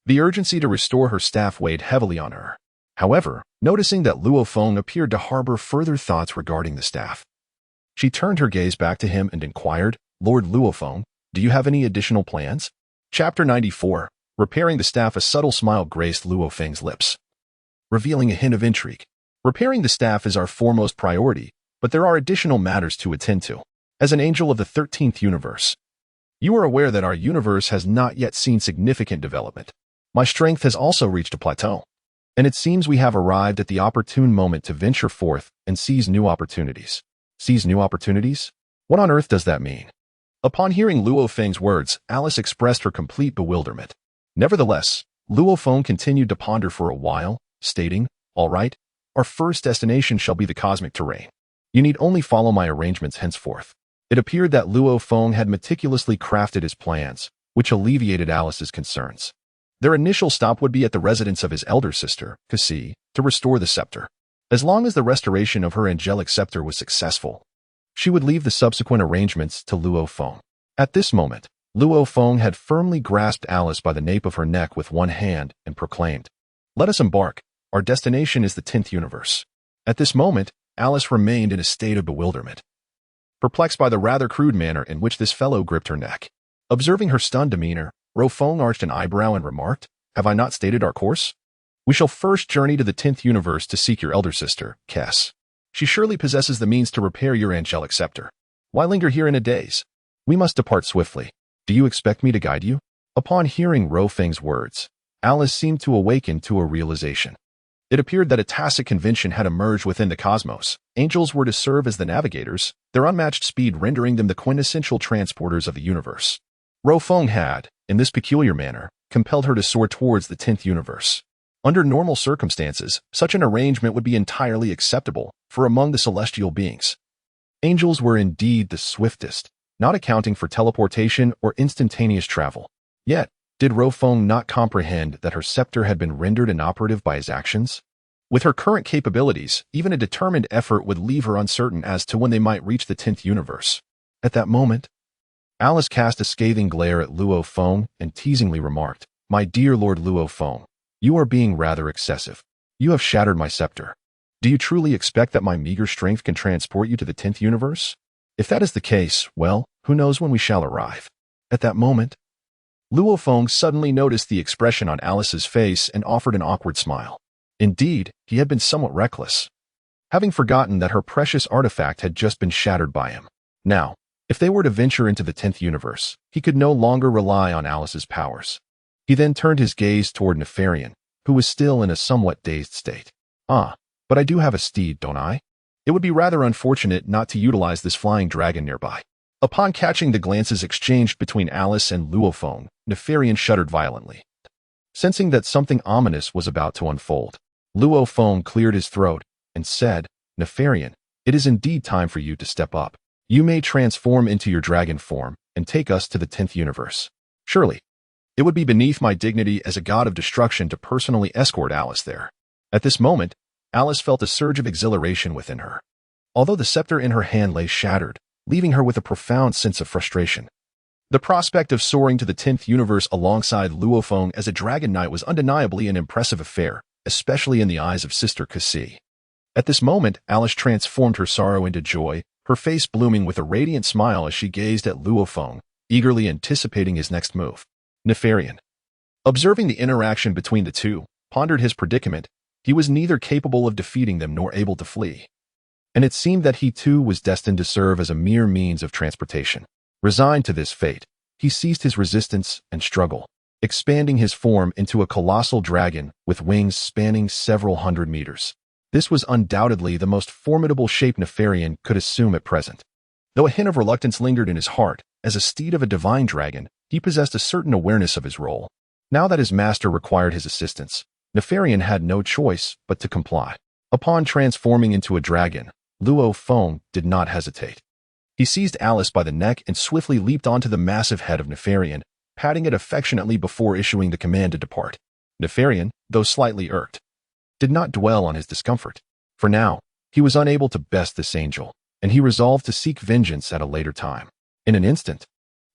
[SPEAKER 1] the urgency to restore her staff weighed heavily on her. However, noticing that Luo Feng appeared to harbor further thoughts regarding the staff, she turned her gaze back to him and inquired, Lord Luo Feng, do you have any additional plans? Chapter 94. Repairing the staff. A subtle smile graced Luo Feng's lips, revealing a hint of intrigue. Repairing the staff is our foremost priority, but there are additional matters to attend to. As an angel of the 13th universe, you are aware that our universe has not yet seen significant development. My strength has also reached a plateau, and it seems we have arrived at the opportune moment to venture forth and seize new opportunities. Seize new opportunities? What on earth does that mean? Upon hearing Luo Feng's words, Alice expressed her complete bewilderment. Nevertheless, Luo Feng continued to ponder for a while, stating, All right, our first destination shall be the cosmic terrain. You need only follow my arrangements henceforth. It appeared that Luo Feng had meticulously crafted his plans, which alleviated Alice's concerns. Their initial stop would be at the residence of his elder sister, Cassie, to restore the scepter. As long as the restoration of her angelic scepter was successful, she would leave the subsequent arrangements to Luo Feng. At this moment, Luo Feng had firmly grasped Alice by the nape of her neck with one hand and proclaimed, "Let us embark. Our destination is the 10th universe." At this moment, Alice remained in a state of bewilderment, perplexed by the rather crude manner in which this fellow gripped her neck. Observing her stunned demeanor, Luo Feng arched an eyebrow and remarked, "Have I not stated our course? We shall first journey to the 10th universe to seek your elder sister, Kess. She surely possesses the means to repair your angelic scepter. Why linger here in a daze? We must depart swiftly. Do you expect me to guide you?" Upon hearing Luo Feng's words, Alice seemed to awaken to a realization. It appeared that a tacit convention had emerged within the cosmos. Angels were to serve as the navigators, their unmatched speed rendering them the quintessential transporters of the universe. Luo Feng had, in this peculiar manner, compelled her to soar towards the 10th universe. Under normal circumstances, such an arrangement would be entirely acceptable, for among the celestial beings, angels were indeed the swiftest, not accounting for teleportation or instantaneous travel. Yet, did Luo Feng not comprehend that her scepter had been rendered inoperative by his actions? With her current capabilities, even a determined effort would leave her uncertain as to when they might reach the 10th universe. At that moment, Alice cast a scathing glare at Luo Feng and teasingly remarked, "My dear Lord Luo Feng, you are being rather excessive. You have shattered my scepter. Do you truly expect that my meager strength can transport you to the 10th universe? If that is the case, well, who knows when we shall arrive?" At that moment, Luo Feng suddenly noticed the expression on Alice's face and offered an awkward smile. Indeed, he had been somewhat reckless, having forgotten that her precious artifact had just been shattered by him. Now, if they were to venture into the 10th universe, he could no longer rely on Alice's powers. He then turned his gaze toward Nefarian, who was still in a somewhat dazed state. "Ah, but I do have a steed, don't I? It would be rather unfortunate not to utilize this flying dragon nearby." Upon catching the glances exchanged between Alice and Luo Feng, Nefarian shuddered violently. Sensing that something ominous was about to unfold, Luo Feng cleared his throat and said, "Nefarian, it is indeed time for you to step up. You may transform into your dragon form and take us to the 10th universe. Surely, it would be beneath my dignity as a god of destruction to personally escort Alice there." At this moment, Alice felt a surge of exhilaration within her. Although the scepter in her hand lay shattered, leaving her with a profound sense of frustration, the prospect of soaring to the 10th universe alongside Luo Feng as a dragon knight was undeniably an impressive affair, especially in the eyes of Sister Cassie. At this moment, Alice transformed her sorrow into joy, her face blooming with a radiant smile as she gazed at Luo Feng, eagerly anticipating his next move. Nefarian, observing the interaction between the two, pondered his predicament. He was neither capable of defeating them nor able to flee, and it seemed that he too was destined to serve as a mere means of transportation. Resigned to this fate, he ceased his resistance and struggle, expanding his form into a colossal dragon with wings spanning several hundred meters. This was undoubtedly the most formidable shape Nefarian could assume at present. Though a hint of reluctance lingered in his heart, as a steed of a divine dragon, he possessed a certain awareness of his role. Now that his master required his assistance, Nefarian had no choice but to comply. Upon transforming into a dragon, Luo Feng did not hesitate. He seized Alice by the neck and swiftly leaped onto the massive head of Nefarian, patting it affectionately before issuing the command to depart. Nefarian, though slightly irked, did not dwell on his discomfort. For now, he was unable to best this angel, and he resolved to seek vengeance at a later time. In an instant,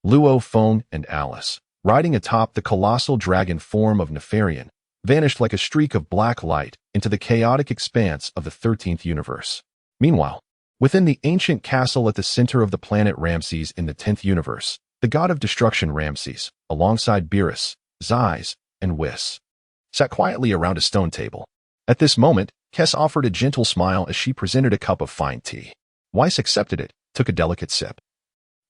[SPEAKER 1] Luo Feng and Alice, riding atop the colossal dragon form of Nefarian, vanished like a streak of black light into the chaotic expanse of the 13th universe. Meanwhile, within the ancient castle at the center of the planet Ramses in the 10th universe, the god of destruction Ramses, alongside Beerus, Zeiss, and Whis, sat quietly around a stone table. At this moment, Kess offered a gentle smile as she presented a cup of fine tea. Weiss accepted it, took a delicate sip,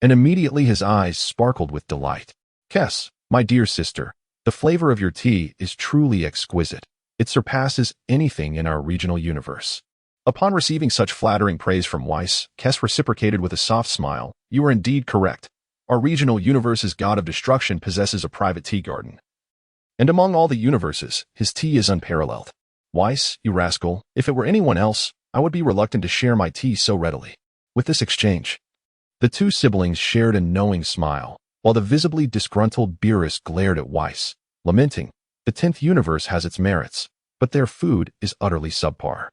[SPEAKER 1] and immediately his eyes sparkled with delight. "Kess, my dear sister, the flavor of your tea is truly exquisite. It surpasses anything in our regional universe." Upon receiving such flattering praise from Weiss, Kess reciprocated with a soft smile. "You are indeed correct. Our regional universe's god of destruction possesses a private tea garden, and among all the universes, his tea is unparalleled. Weiss, you rascal, if it were anyone else, I would be reluctant to share my tea so readily. With this exchange, the two siblings shared a knowing smile, while the visibly disgruntled Beerus glared at Whis, lamenting, the 10th universe has its merits, but their food is utterly subpar.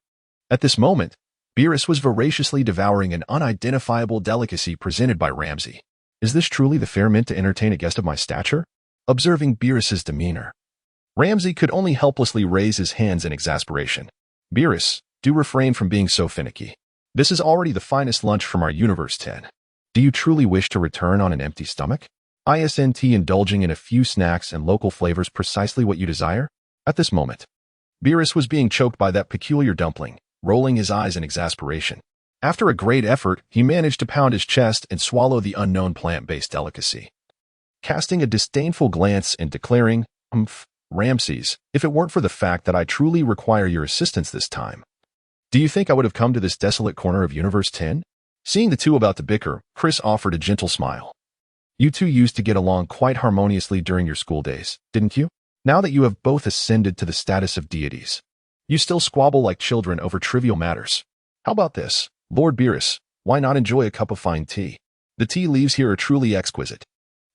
[SPEAKER 1] At this moment, Beerus was voraciously devouring an unidentifiable delicacy presented by Ramsay. Is this truly the fare meant to entertain a guest of my stature? Observing Beerus's demeanor, Ramsay could only helplessly raise his hands in exasperation. Beerus, do refrain from being so finicky. This is already the finest lunch from our Universe 10. Do you truly wish to return on an empty stomach? Isn't indulging in a few snacks and local flavors precisely what you desire? At this moment, Beerus was being choked by that peculiar dumpling, rolling his eyes in exasperation. After a great effort, he managed to pound his chest and swallow the unknown plant-based delicacy. Casting a disdainful glance and declaring, "Hmph, Ramses, if it weren't for the fact that I truly require your assistance this time, do you think I would have come to this desolate corner of Universe 10? Seeing the two about to bicker, Chris offered a gentle smile. You two used to get along quite harmoniously during your school days, didn't you? Now that you have both ascended to the status of deities, you still squabble like children over trivial matters. How about this, Lord Beerus, why not enjoy a cup of fine tea? The tea leaves here are truly exquisite.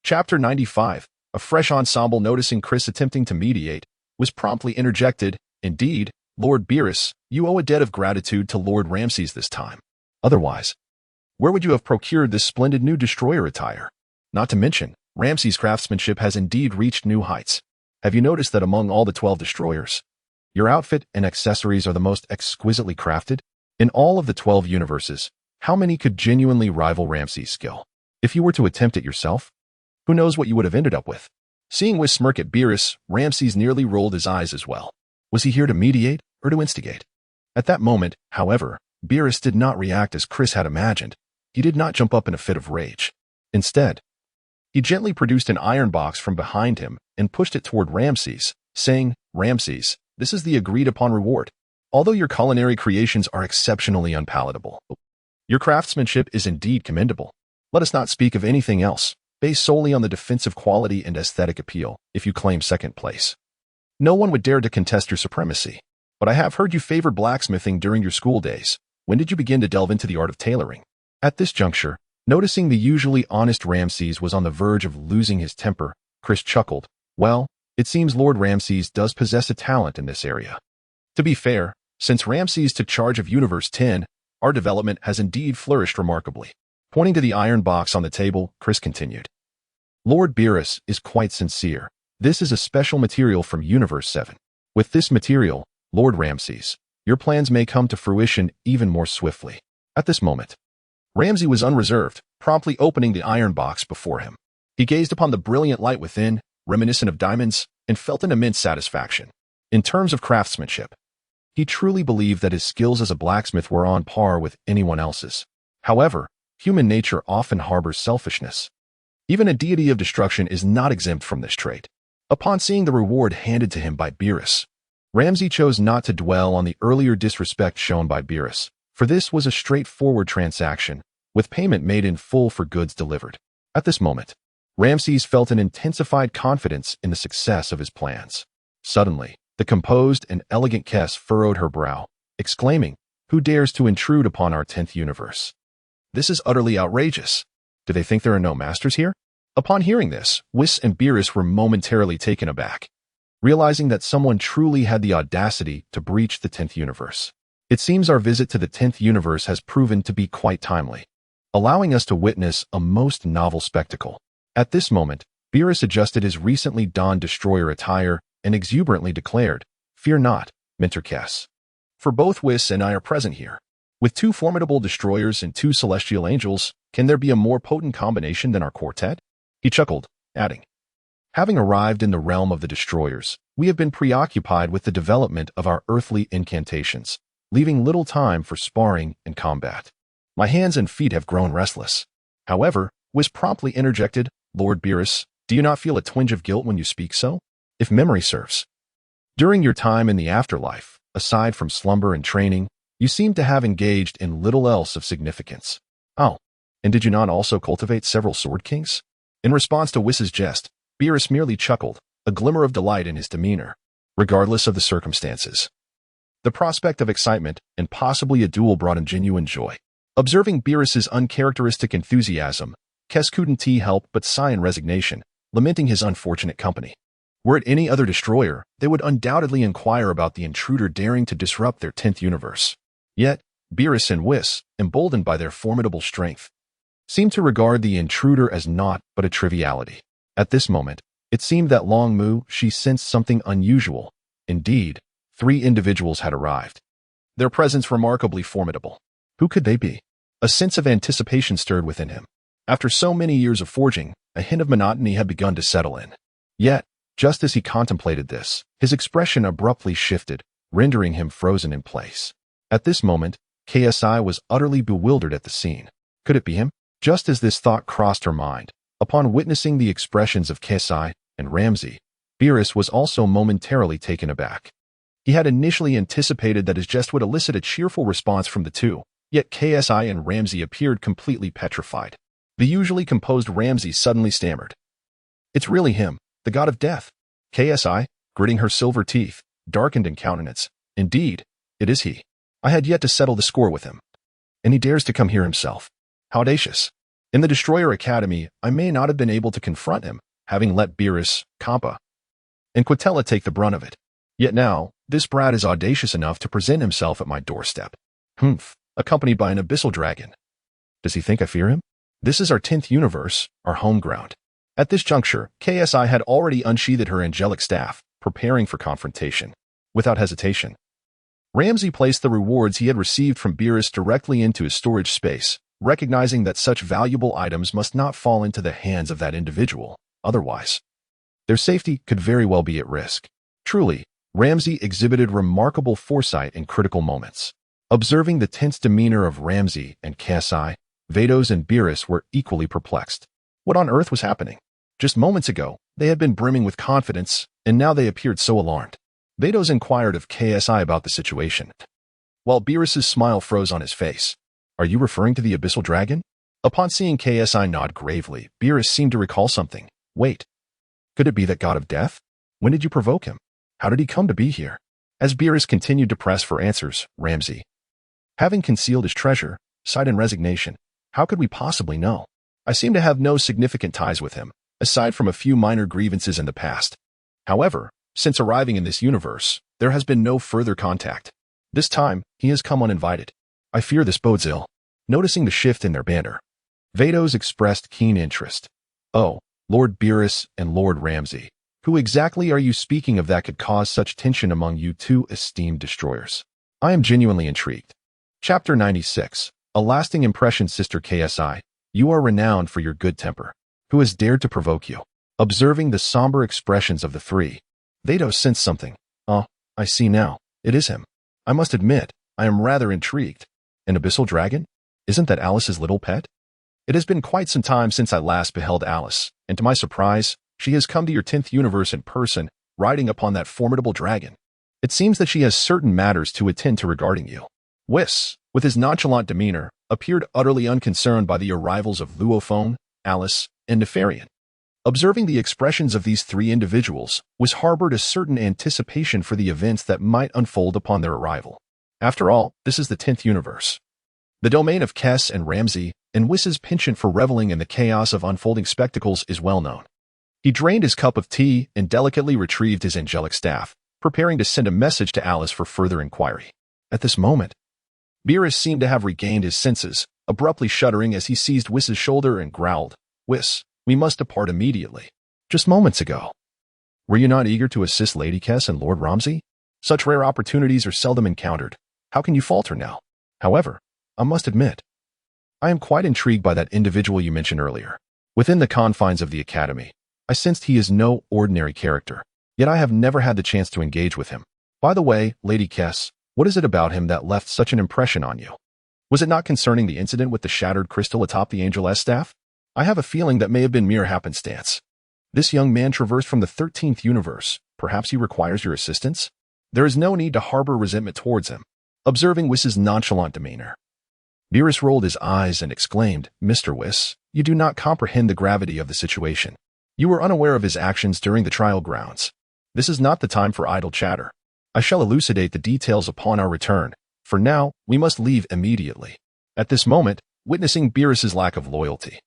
[SPEAKER 1] Chapter 95, a fresh ensemble noticing Chris attempting to mediate, was promptly interjected. Indeed, Lord Beerus, you owe a debt of gratitude to Lord Ramses this time. Otherwise, where would you have procured this splendid new destroyer attire? Not to mention, Ramses' craftsmanship has indeed reached new heights. Have you noticed that among all the 12 destroyers, your outfit and accessories are the most exquisitely crafted? In all of the 12 universes, how many could genuinely rival Ramses' skill? If you were to attempt it yourself, who knows what you would have ended up with? Seeing Whis smirk at Beerus, Ramses nearly rolled his eyes as well. Was he here to mediate or to instigate? At that moment, however, Beerus did not react as Chris had imagined. He did not jump up in a fit of rage. Instead, he gently produced an iron box from behind him and pushed it toward Ramses, saying, Ramses, this is the agreed-upon reward. Although your culinary creations are exceptionally unpalatable, your craftsmanship is indeed commendable. Let us not speak of anything else, based solely on the defensive quality and aesthetic appeal, if you claim second place. No one would dare to contest your supremacy. But I have heard you favored blacksmithing during your school days. When did you begin to delve into the art of tailoring? At this juncture, noticing the usually honest Ramses was on the verge of losing his temper, Chris chuckled. Well, it seems Lord Ramses does possess a talent in this area. To be fair, since Ramses took charge of Universe 10, our development has indeed flourished remarkably. Pointing to the iron box on the table, Chris continued. Lord Beerus is quite sincere. This is a special material from Universe 7. With this material, Lord Ramses, your plans may come to fruition even more swiftly. At this moment, Ramsay was unreserved, promptly opening the iron box before him. He gazed upon the brilliant light within, reminiscent of diamonds, and felt an immense satisfaction. In terms of craftsmanship, he truly believed that his skills as a blacksmith were on par with anyone else's. However, human nature often harbors selfishness. Even a deity of destruction is not exempt from this trait. Upon seeing the reward handed to him by Beerus, Ramsay chose not to dwell on the earlier disrespect shown by Beerus, for this was a straightforward transaction, with payment made in full for goods delivered. At this moment, Ramses felt an intensified confidence in the success of his plans. Suddenly, the composed and elegant Kess furrowed her brow, exclaiming, Who dares to intrude upon our 10th universe? This is utterly outrageous. Do they think there are no masters here? Upon hearing this, Whis and Beerus were momentarily taken aback, realizing that someone truly had the audacity to breach the 10th universe. It seems our visit to the 10th universe has proven to be quite timely, allowing us to witness a most novel spectacle. At this moment, Beerus adjusted his recently donned destroyer attire and exuberantly declared, Fear not, Mentor Kess. For both Whis and I are present here. With 2 formidable destroyers and 2 celestial angels, can there be a more potent combination than our quartet? He chuckled, adding, Having arrived in the realm of the destroyers, we have been preoccupied with the development of our earthly incantations, leaving little time for sparring and combat. My hands and feet have grown restless. However, Whis promptly interjected, Lord Beerus, do you not feel a twinge of guilt when you speak so? If memory serves, during your time in the afterlife, aside from slumber and training, you seem to have engaged in little else of significance. Oh, and did you not also cultivate several sword kings? In response to Whis's jest, Beerus merely chuckled, a glimmer of delight in his demeanor. Regardless of the circumstances, The prospect of excitement and possibly a duel brought him genuine joy. Observing Beerus's uncharacteristic enthusiasm, Kes couldn't help but sigh in resignation, lamenting his unfortunate company. Were it any other destroyer, they would undoubtedly inquire about the intruder daring to disrupt their 10th universe. Yet, Beerus and Whis, emboldened by their formidable strength, seemed to regard the intruder as naught but a triviality. At this moment, it seemed that Long Mu she sensed something unusual. Indeed, 3 individuals had arrived. Their presence remarkably formidable. Who could they be? A sense of anticipation stirred within him. After so many years of forging, a hint of monotony had begun to settle in. Yet, just as he contemplated this, his expression abruptly shifted, rendering him frozen in place. At this moment, KSI was utterly bewildered at the scene. Could it be him? Just as this thought crossed her mind, upon witnessing the expressions of KSI and Ramsey, Beerus was also momentarily taken aback. He had initially anticipated that his jest would elicit a cheerful response from the two, yet KSI and Ramsey appeared completely petrified. The usually composed Ramsey suddenly stammered. "It's really him, the god of death." KSI, gritting her silver teeth, darkened in countenance. "Indeed, it is he. I had yet to settle the score with him. And he dares to come here himself. How audacious. In the Destroyer Academy, I may not have been able to confront him, having let Beerus, Compa, and Quitella take the brunt of it. Yet now, this brat is audacious enough to present himself at my doorstep. Hmph, accompanied by an abyssal dragon. Does he think I fear him? This is our 10th universe, our home ground." At this juncture, KSI had already unsheathed her angelic staff, preparing for confrontation. Without hesitation, Ramsey placed the rewards he had received from Beerus directly into his storage space, recognizing that such valuable items must not fall into the hands of that individual, otherwise their safety could very well be at risk. Truly, Ramsey exhibited remarkable foresight in critical moments. Observing the tense demeanor of Ramsey and KSI, Vados and Beerus were equally perplexed. What on earth was happening? Just moments ago, they had been brimming with confidence, and now they appeared so alarmed. Vados inquired of KSI about the situation, while Beerus's smile froze on his face. "Are you referring to the abyssal dragon?" Upon seeing KSI nod gravely, Beerus seemed to recall something. "Wait. Could it be that god of death? When did you provoke him? How did he come to be here?" As Beerus continued to press for answers, Ramsey, having concealed his treasure, sighed in resignation. "How could we possibly know? I seem to have no significant ties with him, aside from a few minor grievances in the past. However, since arriving in this universe, there has been no further contact. This time, he has come uninvited. I fear this bodes ill." Noticing the shift in their banter, Vados expressed keen interest. "Oh, Lord Beerus and Lord Ramsey, who exactly are you speaking of that could cause such tension among you two esteemed destroyers? I am genuinely intrigued." Chapter 96. A lasting impression. Sister KSI, you are renowned for your good temper. Who has dared to provoke you? Observing the somber expressions of the three, Vados sensed something. "Oh, I see now. It is him. I must admit, I am rather intrigued. An abyssal dragon? Isn't that Alice's little pet? It has been quite some time since I last beheld Alice, and to my surprise, she has come to your 10th universe in person, riding upon that formidable dragon. It seems that she has certain matters to attend to regarding you." Whis, with his nonchalant demeanor, appeared utterly unconcerned by the arrivals of Luo Feng, Alice, and Nefarian. Observing the expressions of these 3 individuals, Whis harbored a certain anticipation for the events that might unfold upon their arrival. After all, this is the 10th universe, the domain of Kes and Ramsey, and Whis's penchant for reveling in the chaos of unfolding spectacles is well known. He drained his cup of tea and delicately retrieved his angelic staff, preparing to send a message to Alice for further inquiry. At this moment, Beerus seemed to have regained his senses, abruptly shuddering as he seized Whis's shoulder and growled, "Whis, we must depart immediately. Just moments ago, were you not eager to assist Lady Kes and Lord Ramsey? Such rare opportunities are seldom encountered. How can you falter now? However, I must admit, I am quite intrigued by that individual you mentioned earlier. Within the confines of the Academy, I sensed he is no ordinary character, yet I have never had the chance to engage with him. By the way, Lady Kes, what is it about him that left such an impression on you? Was it not concerning the incident with the shattered crystal atop the Angel S staff? I have a feeling that may have been mere happenstance. This young man traversed from the 13th universe. Perhaps he requires your assistance? There is no need to harbor resentment towards him." Observing Whis's nonchalant demeanor, Beerus rolled his eyes and exclaimed, "Mr. Whis, you do not comprehend the gravity of the situation. You were unaware of his actions during the trial grounds. This is not the time for idle chatter. I shall elucidate the details upon our return. For now, we must leave immediately. At this moment, witnessing Beerus's lack of loyalty,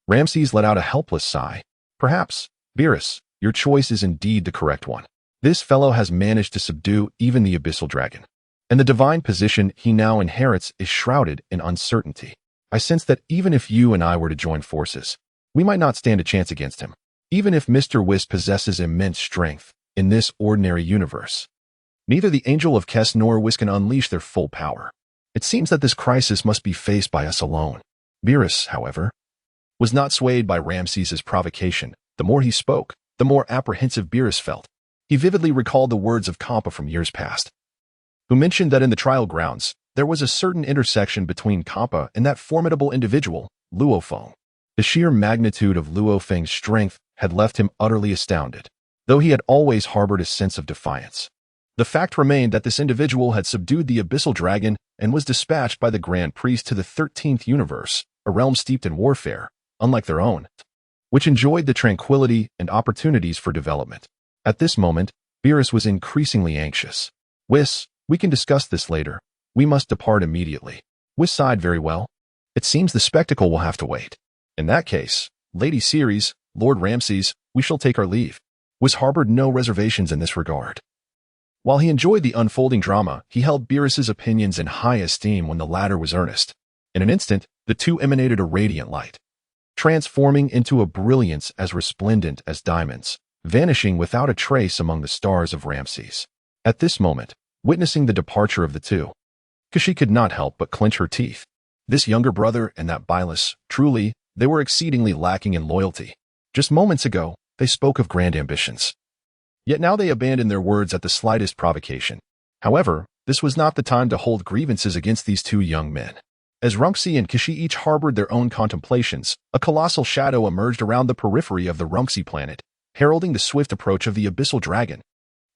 [SPEAKER 1] Ramses let out a helpless sigh. Perhaps, Beerus, your choice is indeed the correct one. This fellow has managed to subdue even the abyssal dragon, and the divine position he now inherits is shrouded in uncertainty. I sense that even if you and I were to join forces, we might not stand a chance against him, even if Mr. Whis possesses immense strength in this ordinary universe. Neither the Angel of Kes nor Whis can unleash their full power. It seems that this crisis must be faced by us alone. Beerus, however, was not swayed by Ramses's provocation. The more he spoke, the more apprehensive Beerus felt. He vividly recalled the words of Hmph from years past, who mentioned that in the trial grounds, there was a certain intersection between Hmph and that formidable individual, Luo Feng. The sheer magnitude of Luo Feng's strength had left him utterly astounded, though he had always harbored a sense of defiance. The fact remained that this individual had subdued the abyssal dragon and was dispatched by the Grand Priest to the 13th universe, a realm steeped in warfare, unlike their own, which enjoyed the tranquility and opportunities for development. At this moment, Beerus was increasingly anxious. Whis, we can discuss this later. We must depart immediately. Whis sighed. Very well. It seems the spectacle will have to wait. In that case, Lady Ceres, Lord Ramses, we shall take our leave. Whis harbored no reservations in this regard. While he enjoyed the unfolding drama, he held Beerus's opinions in high esteem when the latter was earnest. In an instant, the two emanated a radiant light, transforming into a brilliance as resplendent as diamonds, vanishing without a trace among the stars of Ramses. At this moment, witnessing the departure of the two, she could not help but clench her teeth. This younger brother and that Beerus, truly, they were exceedingly lacking in loyalty. Just moments ago, they spoke of grand ambitions. Yet now they abandoned their words at the slightest provocation. However, this was not the time to hold grievances against these two young men. As Runxi and Kishi each harbored their own contemplations, a colossal shadow emerged around the periphery of the Runxi planet, heralding the swift approach of the abyssal dragon.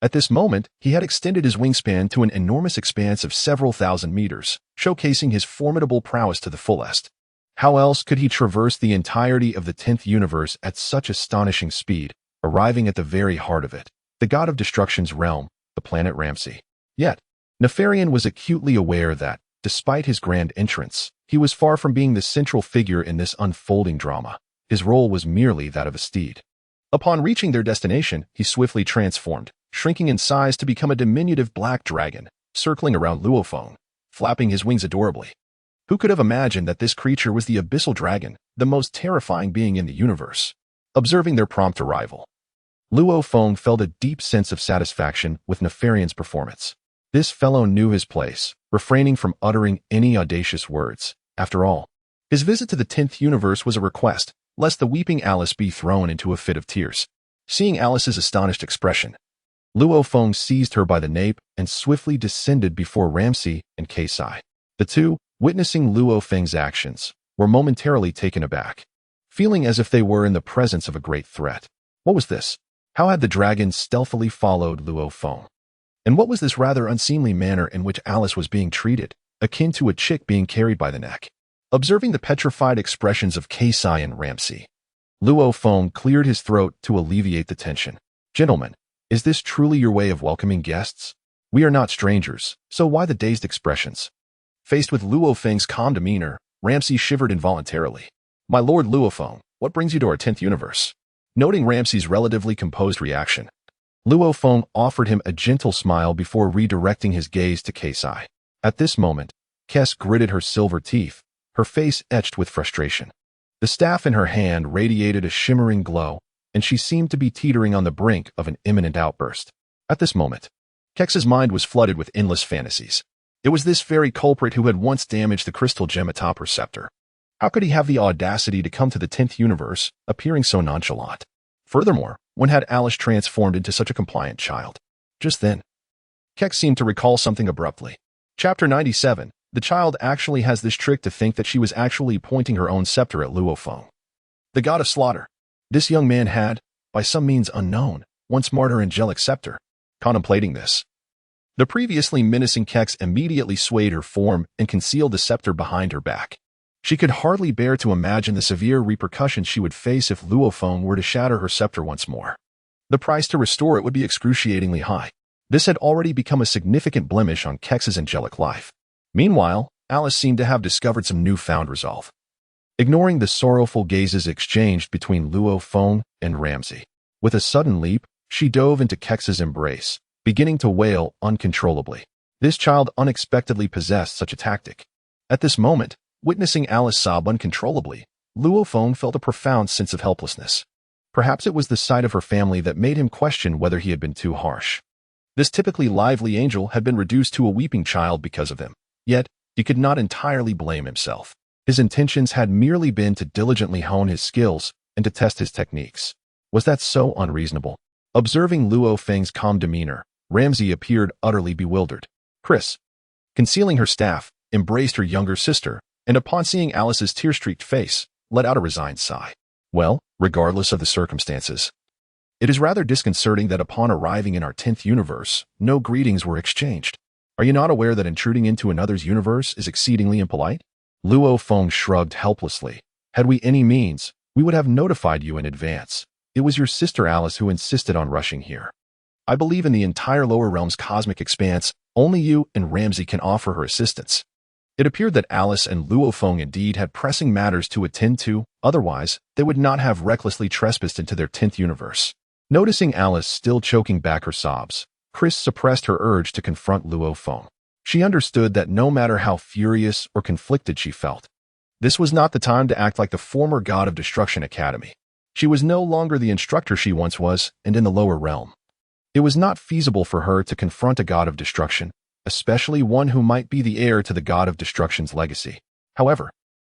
[SPEAKER 1] At this moment, he had extended his wingspan to an enormous expanse of several thousand meters, showcasing his formidable prowess to the fullest. How else could he traverse the entirety of the 10th universe at such astonishing speed, arriving at the very heart of it, the god of destruction's realm, the planet Ramsey? Yet, Nefarian was acutely aware that, despite his grand entrance, he was far from being the central figure in this unfolding drama. His role was merely that of a steed. Upon reaching their destination, he swiftly transformed, shrinking in size to become a diminutive black dragon, circling around Luo Feng, flapping his wings adorably. Who could have imagined that this creature was the abyssal dragon, the most terrifying being in the universe? Observing their prompt arrival, Luo Feng felt a deep sense of satisfaction with Nefarian's performance. This fellow knew his place, refraining from uttering any audacious words. After all, his visit to the 10th universe was a request, lest the weeping Alice be thrown into a fit of tears. Seeing Alice's astonished expression, Luo Feng seized her by the nape and swiftly descended before Ramsey and Kasai. The two, witnessing Luo Feng's actions, were momentarily taken aback, feeling as if they were in the presence of a great threat. What was this? How had the dragon stealthily followed Luo Feng? And what was this rather unseemly manner in which Alice was being treated, akin to a chick being carried by the neck? Observing the petrified expressions of Kasai and Ramsey, Luo Feng cleared his throat to alleviate the tension. Gentlemen, is this truly your way of welcoming guests? We are not strangers, so why the dazed expressions? Faced with Luo Feng's calm demeanor, Ramsey shivered involuntarily. My lord Luo Feng, what brings you to our 10th universe? Noting Ramsey's relatively composed reaction, Luo Feng offered him a gentle smile before redirecting his gaze to Kasai. At this moment, Kes gritted her silver teeth, her face etched with frustration. The staff in her hand radiated a shimmering glow, and she seemed to be teetering on the brink of an imminent outburst. At this moment, Kex's mind was flooded with endless fantasies. It was this very culprit who had once damaged the crystal gem atop her scepter. How could he have the audacity to come to the 10th universe, appearing so nonchalant? Furthermore, when had Alice transformed into such a compliant child? Just then, Kex seemed to recall something abruptly. Chapter 97. The child actually has this trick to think that she was actually pointing her own scepter at Luo Feng, the god of slaughter. This young man had, by some means unknown, once marred her angelic scepter. Contemplating this, the previously menacing Kex immediately swayed her form and concealed the scepter behind her back. She could hardly bear to imagine the severe repercussions she would face if Luo Feng were to shatter her scepter once more. The price to restore it would be excruciatingly high. This had already become a significant blemish on Kex's angelic life. Meanwhile, Alice seemed to have discovered some newfound resolve. Ignoring the sorrowful gazes exchanged between Luo Feng and Ramsay, with a sudden leap, she dove into Kex's embrace, beginning to wail uncontrollably. This child unexpectedly possessed such a tactic. At this moment, witnessing Alice sob uncontrollably, Luo Feng felt a profound sense of helplessness. Perhaps it was the sight of her family that made him question whether he had been too harsh. This typically lively angel had been reduced to a weeping child because of him, yet he could not entirely blame himself. His intentions had merely been to diligently hone his skills and to test his techniques. Was that so unreasonable? Observing Luo Feng's calm demeanor, Ramsay appeared utterly bewildered. Chris, concealing her staff, embraced her younger sister, and upon seeing Alice's tear-streaked face, let out a resigned sigh. Well, regardless of the circumstances, it is rather disconcerting that upon arriving in our 10th universe, no greetings were exchanged. Are you not aware that intruding into another's universe is exceedingly impolite? Luo Feng shrugged helplessly. Had we any means, we would have notified you in advance. It was your sister Alice who insisted on rushing here. I believe in the entire lower realm's cosmic expanse, only you and Ramsay can offer her assistance. It appeared that Alice and Luo Feng indeed had pressing matters to attend to, otherwise they would not have recklessly trespassed into their 10th universe. Noticing Alice still choking back her sobs, Chris suppressed her urge to confront Luo Feng. She understood that no matter how furious or conflicted she felt, this was not the time to act like the former god of Destruction Academy. She was no longer the instructor she once was, and in the lower realm, it was not feasible for her to confront a god of destruction, especially one who might be the heir to the god of destruction's legacy. However,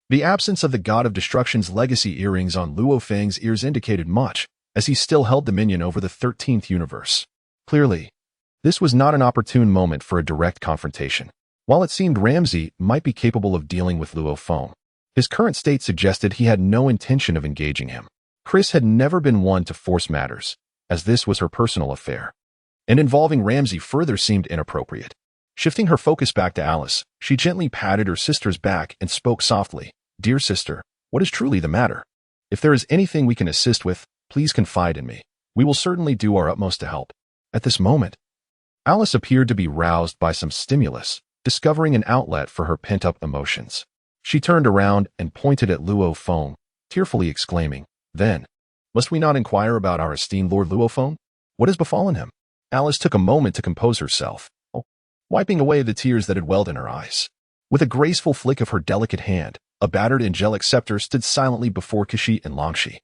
[SPEAKER 1] the absence of the god of destruction's legacy earrings on Luo Feng's ears indicated much, as he still held dominion over the 13th universe. Clearly, this was not an opportune moment for a direct confrontation. While it seemed Ramsay might be capable of dealing with Luo Feng, his current state suggested he had no intention of engaging him. Chris had never been one to force matters, as this was her personal affair, and involving Ramsay further seemed inappropriate. Shifting her focus back to Alice, she gently patted her sister's back and spoke softly. Dear sister, what is truly the matter? If there is anything we can assist with, please confide in me. We will certainly do our utmost to help. At this moment, Alice appeared to be roused by some stimulus, discovering an outlet for her pent-up emotions. She turned around and pointed at Luo Feng, tearfully exclaiming, Then, must we not inquire about our esteemed Lord Luo Feng? What has befallen him? Alice took a moment to compose herself, wiping away the tears that had welled in her eyes. With a graceful flick of her delicate hand, a battered angelic scepter stood silently before Kashi and Longshi.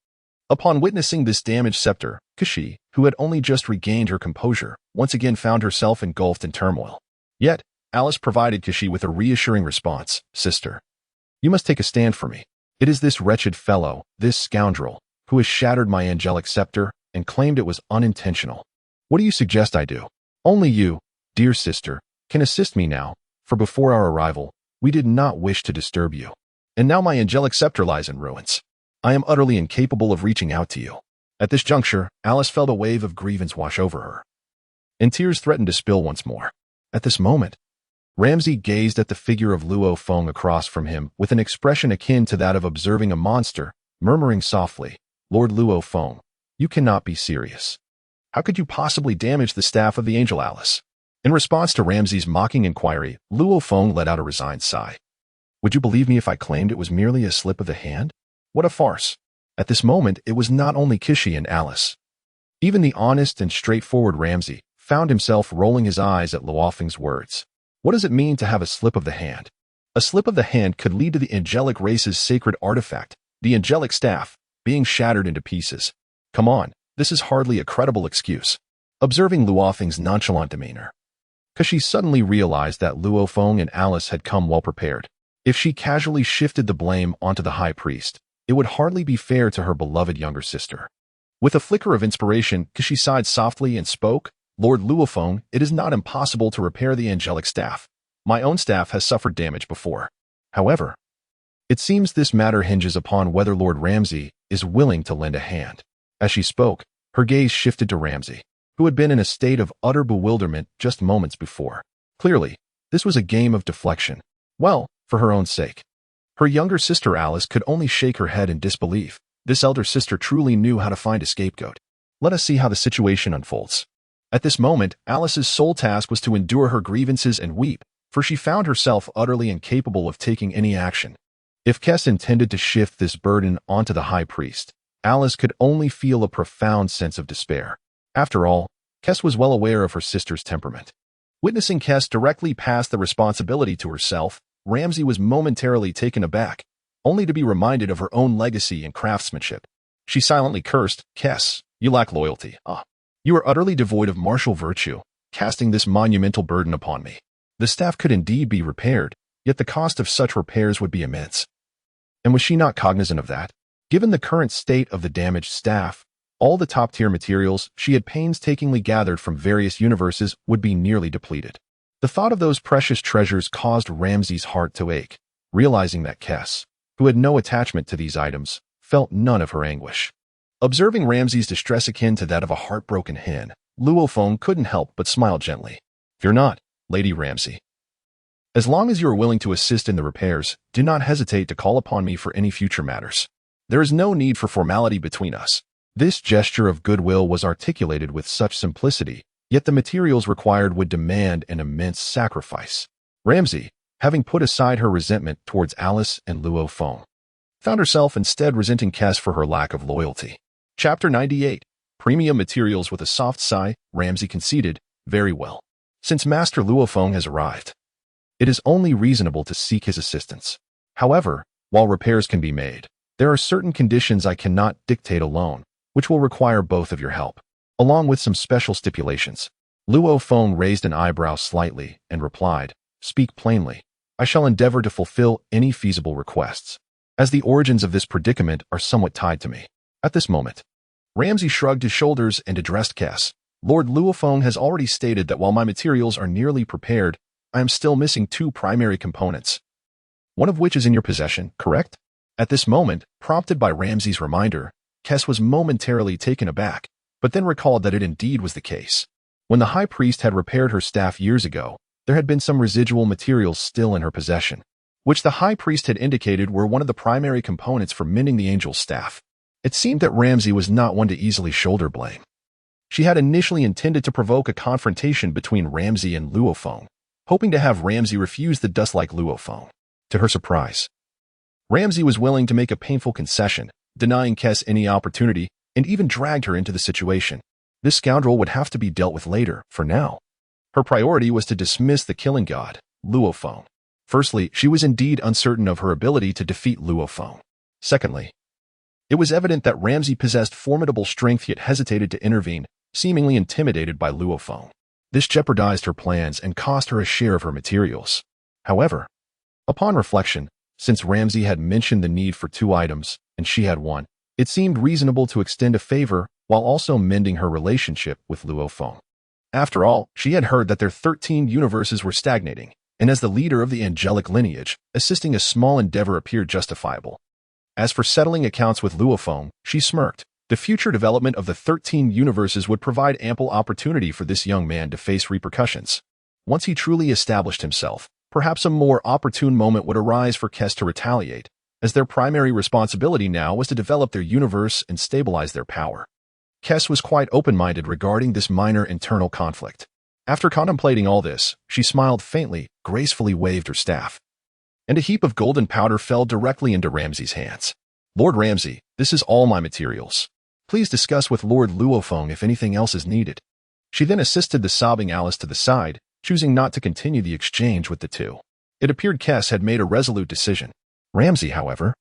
[SPEAKER 1] Upon witnessing this damaged scepter, Kashi, who had only just regained her composure, once again found herself engulfed in turmoil. Yet, Alice provided Kashi with a reassuring response. Sister, you must take a stand for me. It is this wretched fellow, this scoundrel, who has shattered my angelic scepter and claimed it was unintentional. What do you suggest I do? Only you, dear sister, can assist me now, for before our arrival, we did not wish to disturb you. And now my angelic scepter lies in ruins. I am utterly incapable of reaching out to you. At this juncture, Alice felt a wave of grievance wash over her, and tears threatened to spill once more. At this moment, Ramsay gazed at the figure of Luo Feng across from him with an expression akin to that of observing a monster, murmuring softly, Lord Luo Feng, you cannot be serious. How could you possibly damage the staff of the angel Alice? In response to Ramsay's mocking inquiry, Luo Feng let out a resigned sigh. Would you believe me if I claimed it was merely a slip of the hand? What a farce. At this moment, it was not only Kashi and Alice. Even the honest and straightforward Ramsay found himself rolling his eyes at Luo Feng's words. What does it mean to have a slip of the hand? A slip of the hand could lead to the angelic race's sacred artifact, the angelic staff, being shattered into pieces. Come on, this is hardly a credible excuse. Observing Luo Feng's nonchalant demeanor, Kashi suddenly realized that Luo Feng and Alice had come well prepared. If she casually shifted the blame onto the high priest, it would hardly be fair to her beloved younger sister. With a flicker of inspiration, Kashi sighed softly and spoke, Lord Luo Feng, it is not impossible to repair the angelic staff. My own staff has suffered damage before. However, it seems this matter hinges upon whether Lord Ramsay is willing to lend a hand. As she spoke, her gaze shifted to Ramsay, who had been in a state of utter bewilderment just moments before. Clearly, this was a game of deflection. Well, for her own sake. Her younger sister Alice could only shake her head in disbelief. This elder sister truly knew how to find a scapegoat. Let us see how the situation unfolds. At this moment, Alice's sole task was to endure her grievances and weep, for she found herself utterly incapable of taking any action. If Kess intended to shift this burden onto the high priest, Alice could only feel a profound sense of despair. After all, Kess was well aware of her sister's temperament. Witnessing Kess directly pass the responsibility to herself, Ramsay was momentarily taken aback, only to be reminded of her own legacy and craftsmanship. She silently cursed, "Kess, you lack loyalty. You are utterly devoid of martial virtue, casting this monumental burden upon me." The staff could indeed be repaired, yet the cost of such repairs would be immense. And was she not cognizant of that? Given the current state of the damaged staff, all the top-tier materials she had painstakingly gathered from various universes would be nearly depleted. The thought of those precious treasures caused Ramsay's heart to ache, realizing that Kess, who had no attachment to these items, felt none of her anguish. Observing Ramsay's distress akin to that of a heartbroken hen, Luo Feng couldn't help but smile gently. "Fear not, Lady Ramsay. As long as you are willing to assist in the repairs, do not hesitate to call upon me for any future matters. There is no need for formality between us." This gesture of goodwill was articulated with such simplicity, yet the materials required would demand an immense sacrifice. Ramsay, having put aside her resentment towards Alice and Luo Feng, found herself instead resenting Kess for her lack of loyalty. Chapter 98. Premium Materials. With a soft sigh, Ramsay conceded, "Very well. Since Master Luo Feng has arrived, it is only reasonable to seek his assistance. However, while repairs can be made, there are certain conditions I cannot dictate alone, which will require both of your help, along with some special stipulations." Luo Feng raised an eyebrow slightly and replied, "Speak plainly. I shall endeavor to fulfill any feasible requests, as the origins of this predicament are somewhat tied to me." At this moment, Ramsay shrugged his shoulders and addressed Kess. "Lord Luo Feng has already stated that while my materials are nearly prepared, I am still missing two primary components, one of which is in your possession, correct?" At this moment, prompted by Ramsay's reminder, Kess was momentarily taken aback, but then recalled that it indeed was the case. When the high priest had repaired her staff years ago, there had been some residual materials still in her possession, which the high priest had indicated were one of the primary components for mending the angel's staff. It seemed that Ramsay was not one to easily shoulder blame. She had initially intended to provoke a confrontation between Ramsay and Luo Feng, hoping to have Ramsay refuse the dust-like Luo Feng. To her surprise, Ramsay was willing to make a painful concession, denying Kess any opportunity, and even dragged her into the situation. This scoundrel would have to be dealt with later. For now, her priority was to dismiss the killing god, Luo Feng. Firstly, she was indeed uncertain of her ability to defeat Luo Feng. Secondly, it was evident that Ramsay possessed formidable strength yet hesitated to intervene, seemingly intimidated by Luo Feng. This jeopardized her plans and cost her a share of her materials. However, upon reflection, since Ramsay had mentioned the need for two items, and she had one, it seemed reasonable to extend a favor while also mending her relationship with Luo Feng. After all, she had heard that their 13 universes were stagnating, and as the leader of the angelic lineage, assisting a small endeavor appeared justifiable. As for settling accounts with Luo Feng, she smirked. The future development of the 13 universes would provide ample opportunity for this young man to face repercussions. Once he truly established himself, perhaps a more opportune moment would arise for Kess to retaliate, as their primary responsibility now was to develop their universe and stabilize their power. Kess was quite open-minded regarding this minor internal conflict. After contemplating all this, she smiled faintly, gracefully waved her staff, and a heap of golden powder fell directly into Ramsay's hands. "Lord Ramsay, this is all my materials. Please discuss with Lord Luo Feng if anything else is needed." She then assisted the sobbing Alice to the side, choosing not to continue the exchange with the two. It appeared Kess had made a resolute decision. Ramsay, however,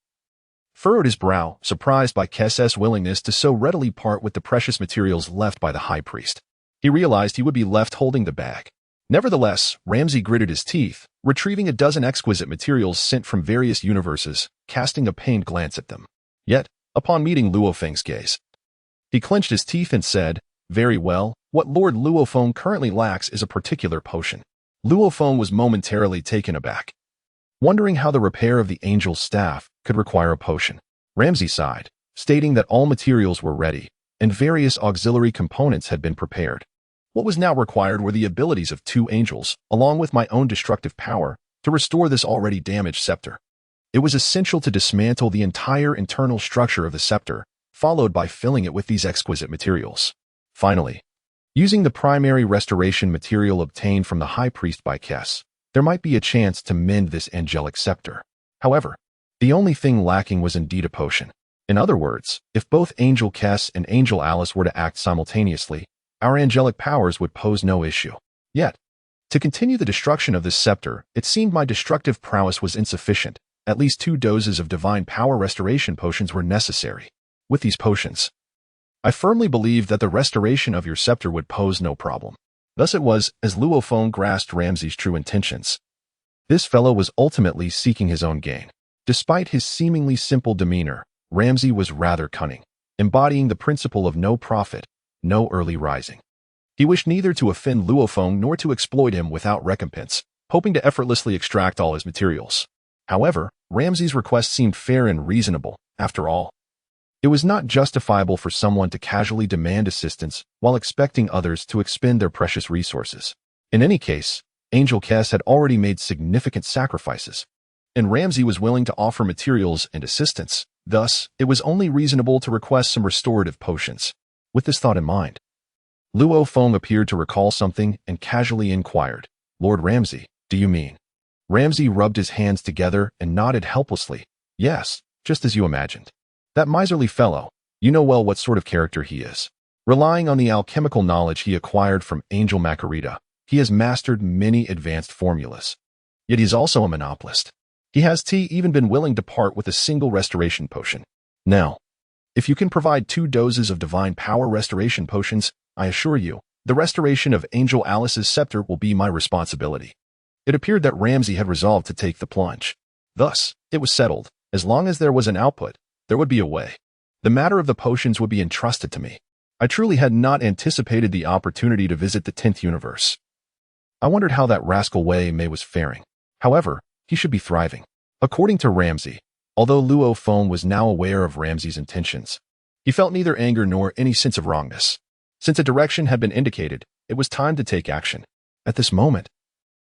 [SPEAKER 1] furrowed his brow, surprised by Kess's willingness to so readily part with the precious materials left by the high priest. He realized he would be left holding the bag. Nevertheless, Ramsay gritted his teeth, retrieving a dozen exquisite materials sent from various universes, casting a pained glance at them. Yet, upon meeting Luo Feng's gaze, he clenched his teeth and said, "Very well, what Lord Luo Feng currently lacks is a particular potion." Luo Feng was momentarily taken aback, wondering how the repair of the angel's staff could require a potion. Ramsay sighed, stating that all materials were ready, and various auxiliary components had been prepared. What was now required were the abilities of two angels, along with my own destructive power, to restore this already damaged scepter. It was essential to dismantle the entire internal structure of the scepter, followed by filling it with these exquisite materials. Finally, Using the primary restoration material obtained from the high priest by Kes, there might be a chance to mend this angelic scepter. However, the only thing lacking was indeed a potion. In other words, if both Angel Kes and Angel Alice were to act simultaneously, our angelic powers would pose no issue. Yet, to continue the destruction of this scepter, it seemed my destructive prowess was insufficient. At least 2 doses of divine power restoration potions were necessary. With these potions, I firmly believed that the restoration of your scepter would pose no problem. Thus it was, as Luo Feng grasped Ramsey's true intentions. This fellow was ultimately seeking his own gain. Despite his seemingly simple demeanor, Ramsey was rather cunning, embodying the principle of no profit, no early rising. He wished neither to offend Luo Feng nor to exploit him without recompense, hoping to effortlessly extract all his materials. However, Ramsey's request seemed fair and reasonable. After all, it was not justifiable for someone to casually demand assistance while expecting others to expend their precious resources. In any case, Angel Kes had already made significant sacrifices, and Ramsey was willing to offer materials and assistance. Thus, it was only reasonable to request some restorative potions. With this thought in mind, Luo Feng appeared to recall something and casually inquired, "Lord Ramsey, do you mean?" Ramsey rubbed his hands together and nodded helplessly. "Yes, just as you imagined. That miserly fellow, you know well what sort of character he is. Relying on the alchemical knowledge he acquired from Angel Macarita, he has mastered many advanced formulas. Yet he's also a monopolist. He has even been willing to part with a single restoration potion. Now, if you can provide 2 doses of divine power restoration potions, I assure you, the restoration of Angel Alice's scepter will be my responsibility." It appeared that Ramsey had resolved to take the plunge. Thus, it was settled. As long as there was an output, there would be a way. The matter of the potions would be entrusted to me. I truly had not anticipated the opportunity to visit the 10th universe. I wondered how that rascal Wei was faring. However, he should be thriving. According to Ramsey, although Luo Feng was now aware of Ramsey's intentions, he felt neither anger nor any sense of wrongness. Since a direction had been indicated, it was time to take action. At this moment,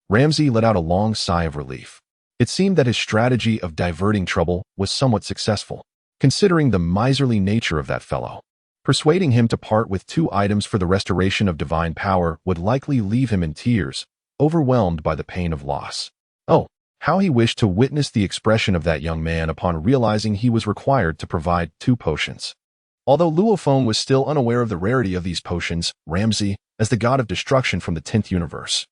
[SPEAKER 1] Ramsey let out a long sigh of relief. It seemed that his strategy of diverting trouble was somewhat successful, considering the miserly nature of that fellow. Persuading him to part with 2 items for the restoration of divine power would likely leave him in tears, overwhelmed by the pain of loss. Oh, how he wished to witness the expression of that young man upon realizing he was required to provide 2 potions. Although Luo Feng was still unaware of the rarity of these potions, Ramsey, as the god of destruction from the 10th universe,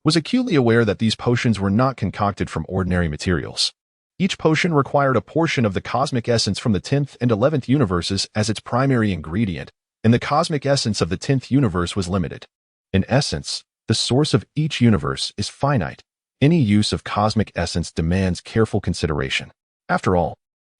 [SPEAKER 1] was acutely aware that these potions were not concocted from ordinary materials. Each potion required a portion of the cosmic essence from the 10th and 11th universes as its primary ingredient, and the cosmic essence of the 10th universe was limited. In essence, the source of each universe is finite. Any use of cosmic essence demands careful consideration. After all,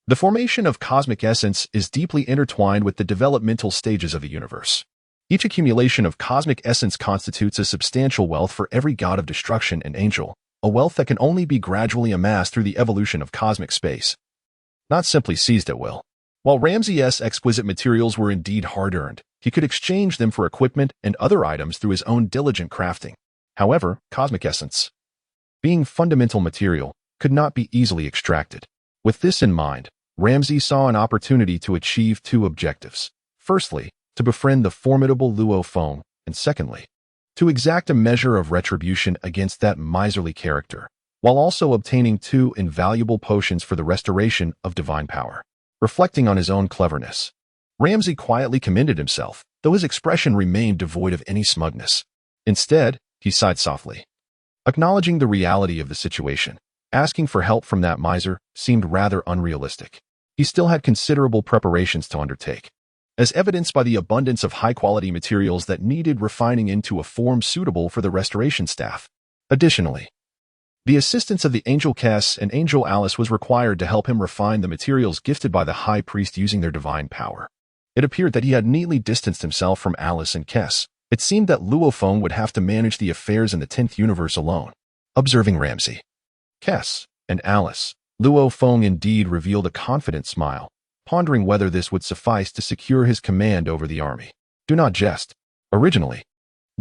[SPEAKER 1] the formation of cosmic essence is deeply intertwined with the developmental stages of the universe. Each accumulation of cosmic essence constitutes a substantial wealth for every god of destruction and angel, a wealth that can only be gradually amassed through the evolution of cosmic space, not simply seized at will. While Ramsey's exquisite materials were indeed hard-earned, he could exchange them for equipment and other items through his own diligent crafting. However, cosmic essence, being fundamental material, could not be easily extracted. With this in mind, Ramsey saw an opportunity to achieve 2 objectives. Firstly, to befriend the formidable Luo Feng, and secondly, to exact a measure of retribution against that miserly character, while also obtaining 2 invaluable potions for the restoration of divine power. Reflecting on his own cleverness, Ramsey quietly commended himself, though his expression remained devoid of any smugness. Instead, he sighed softly. Acknowledging the reality of the situation, asking for help from that miser seemed rather unrealistic. He still had considerable preparations to undertake, as evidenced by the abundance of high-quality materials that needed refining into a form suitable for the restoration staff. Additionally, the assistance of the Angel Kes and Angel Alice was required to help him refine the materials gifted by the High Priest using their divine power. It appeared that he had neatly distanced himself from Alice and Kes. It seemed that Luo Feng would have to manage the affairs in the 10th universe alone. Observing Ramsey, Kes, and Alice, Luo Feng indeed revealed a confident smile, pondering whether this would suffice to secure his command over the army. Do not jest. Originally,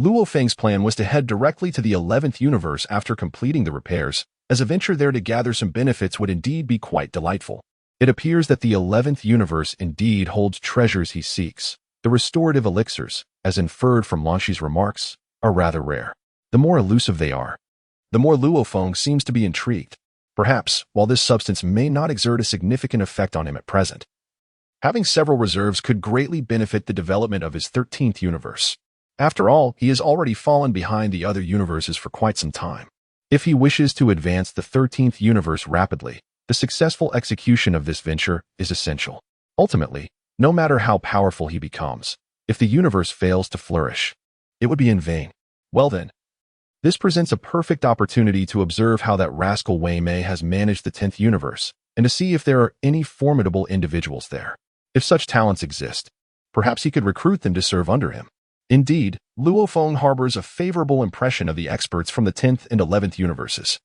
[SPEAKER 1] Luo Feng's plan was to head directly to the 11th universe after completing the repairs, as a venture there to gather some benefits would indeed be quite delightful. It appears that the 11th universe indeed holds treasures he seeks. The restorative elixirs, as inferred from Lanxi's remarks, are rather rare. The more elusive they are, the more Luo Feng seems to be intrigued. Perhaps, while this substance may not exert a significant effect on him at present, having several reserves could greatly benefit the development of his 13th universe. After all, he has already fallen behind the other universes for quite some time. If he wishes to advance the 13th universe rapidly, the successful execution of this venture is essential. Ultimately, no matter how powerful he becomes, if the universe fails to flourish, it would be in vain. Well then, this presents a perfect opportunity to observe how that rascal Wei Mei has managed the 10th universe, and to see if there are any formidable individuals there. If such talents exist, perhaps he could recruit them to serve under him. Indeed, Luo Feng harbors a favorable impression of the experts from the 10th and 11th universes.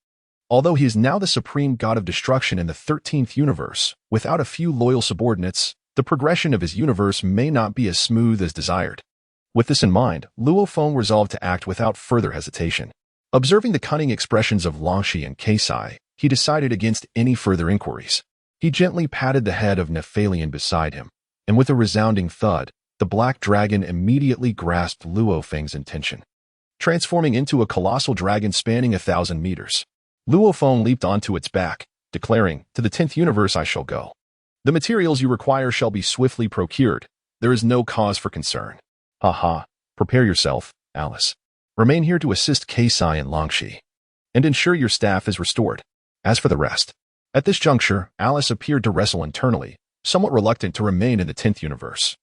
[SPEAKER 1] Although he is now the supreme god of destruction in the 13th universe, without a few loyal subordinates, the progression of his universe may not be as smooth as desired. With this in mind, Luo Feng resolved to act without further hesitation. Observing the cunning expressions of Lanxi and Keisai, he decided against any further inquiries. He gently patted the head of Nephalion beside him, and with a resounding thud, the black dragon immediately grasped Luo Feng's intention, transforming into a colossal dragon spanning 1,000 meters. Luo Feng leaped onto its back, declaring, "To the 10th universe I shall go. The materials you require shall be swiftly procured. There is no cause for concern. Haha, prepare yourself, Alice. Remain here to assist Keisai and Lanxi, and ensure your staff is restored. As for the rest." At this juncture, Alice appeared to wrestle internally, somewhat reluctant to remain in the 10th universe,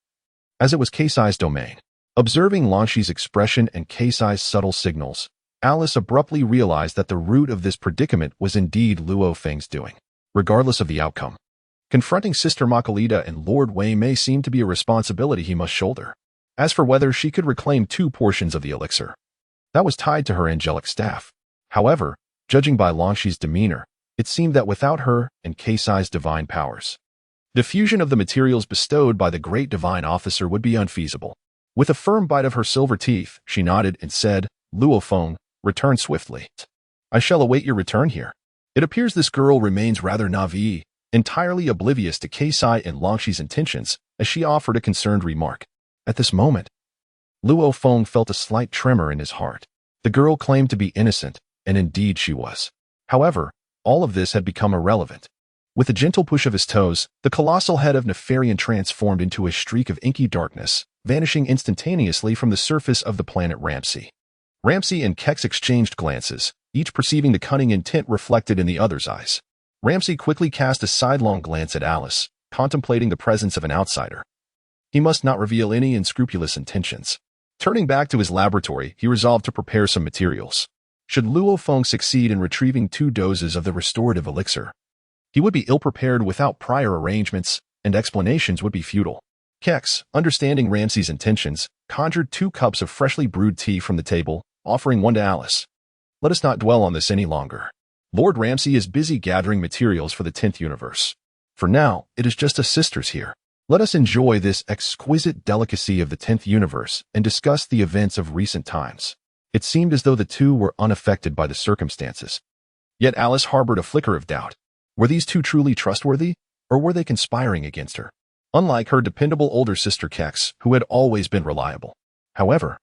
[SPEAKER 1] as it was Keisai's domain. Observing Lanxi's expression and Keisai's subtle signals, Alice abruptly realized that the root of this predicament was indeed Luo Feng's doing. Regardless of the outcome, confronting Sister Makalita and Lord Wei Mei seemed to be a responsibility he must shoulder. As for whether she could reclaim 2 portions of the elixir, that was tied to her angelic staff. However, judging by Lanxi's demeanor, it seemed that without her and Keisai's divine powers, diffusion of the materials bestowed by the great divine officer would be unfeasible. With a firm bite of her silver teeth, she nodded and said, "Luo Feng, return swiftly. I shall await your return here." It appears this girl remains rather naive, entirely oblivious to Keisai and Lanxi's intentions, as she offered a concerned remark. At this moment, Luo Feng felt a slight tremor in his heart. The girl claimed to be innocent, and indeed she was. However, all of this had become irrelevant. With a gentle push of his toes, the colossal head of Nefarian transformed into a streak of inky darkness, vanishing instantaneously from the surface of the planet Ramsey. Ramsey and Kex exchanged glances, each perceiving the cunning intent reflected in the other's eyes. Ramsey quickly cast a sidelong glance at Alice, contemplating the presence of an outsider. He must not reveal any unscrupulous intentions. Turning back to his laboratory, he resolved to prepare some materials. Should Luo Feng succeed in retrieving 2 doses of the restorative elixir, he would be ill-prepared without prior arrangements, and explanations would be futile. Kex, understanding Ramsey's intentions, conjured 2 cups of freshly brewed tea from the table, offering one to Alice. Let us not dwell on this any longer. Lord Ramsey is busy gathering materials for the 10th universe. For now, it is just us sisters here. Let us enjoy this exquisite delicacy of the 10th universe and discuss the events of recent times. It seemed as though the two were unaffected by the circumstances. Yet Alice harbored a flicker of doubt. Were these 2 truly trustworthy, or were they conspiring against her? Unlike her dependable older sister Kex, who had always been reliable. However,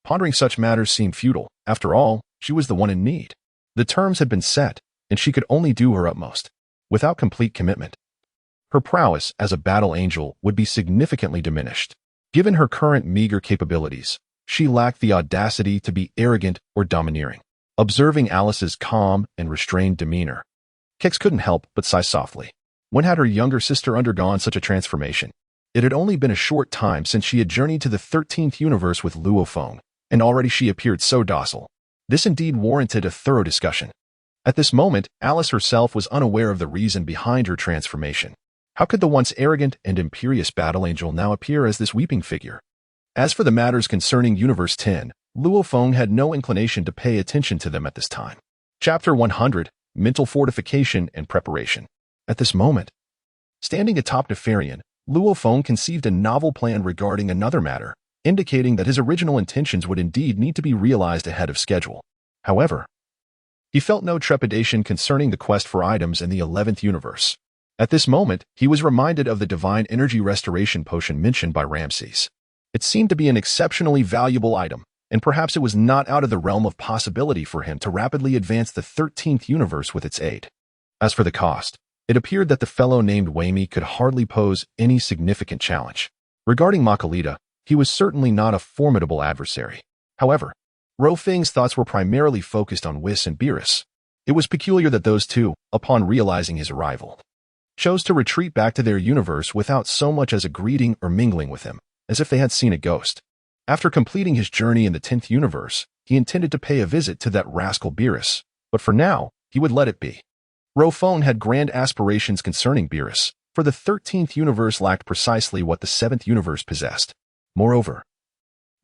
[SPEAKER 1] pondering such matters seemed futile. After all, she was the one in need. The terms had been set, and she could only do her utmost. Without complete commitment, her prowess as a battle angel would be significantly diminished. Given her current meager capabilities, she lacked the audacity to be arrogant or domineering. Observing Alice's calm and restrained demeanor, Kex couldn't help but sigh softly. When had her younger sister undergone such a transformation? It had only been a short time since she had journeyed to the 13th universe with Luo Feng, and already she appeared so docile. This indeed warranted a thorough discussion. At this moment, Alice herself was unaware of the reason behind her transformation. How could the once arrogant and imperious battle angel now appear as this weeping figure? As for the matters concerning Universe 10, Luo Feng had no inclination to pay attention to them at this time. Chapter 100, Mental Fortification and Preparation. At this moment, standing atop Nefarian, Luo Feng conceived a novel plan regarding another matter, indicating that his original intentions would indeed need to be realized ahead of schedule. However, he felt no trepidation concerning the quest for items in the 11th universe. At this moment, he was reminded of the divine energy restoration potion mentioned by Ramses. It seemed to be an exceptionally valuable item, and perhaps it was not out of the realm of possibility for him to rapidly advance the 13th universe with its aid. As for the cost, it appeared that the fellow named Wei could hardly pose any significant challenge. Regarding Makalita, he was certainly not a formidable adversary. However, Luo Feng's thoughts were primarily focused on Whis and Beerus. It was peculiar that those two, upon realizing his arrival, chose to retreat back to their universe without so much as a greeting or mingling with him, as if they had seen a ghost. After completing his journey in the 10th universe, he intended to pay a visit to that rascal Beerus, but for now, he would let it be. Luo Feng had grand aspirations concerning Beerus, for the 13th universe lacked precisely what the 7th universe possessed. Moreover,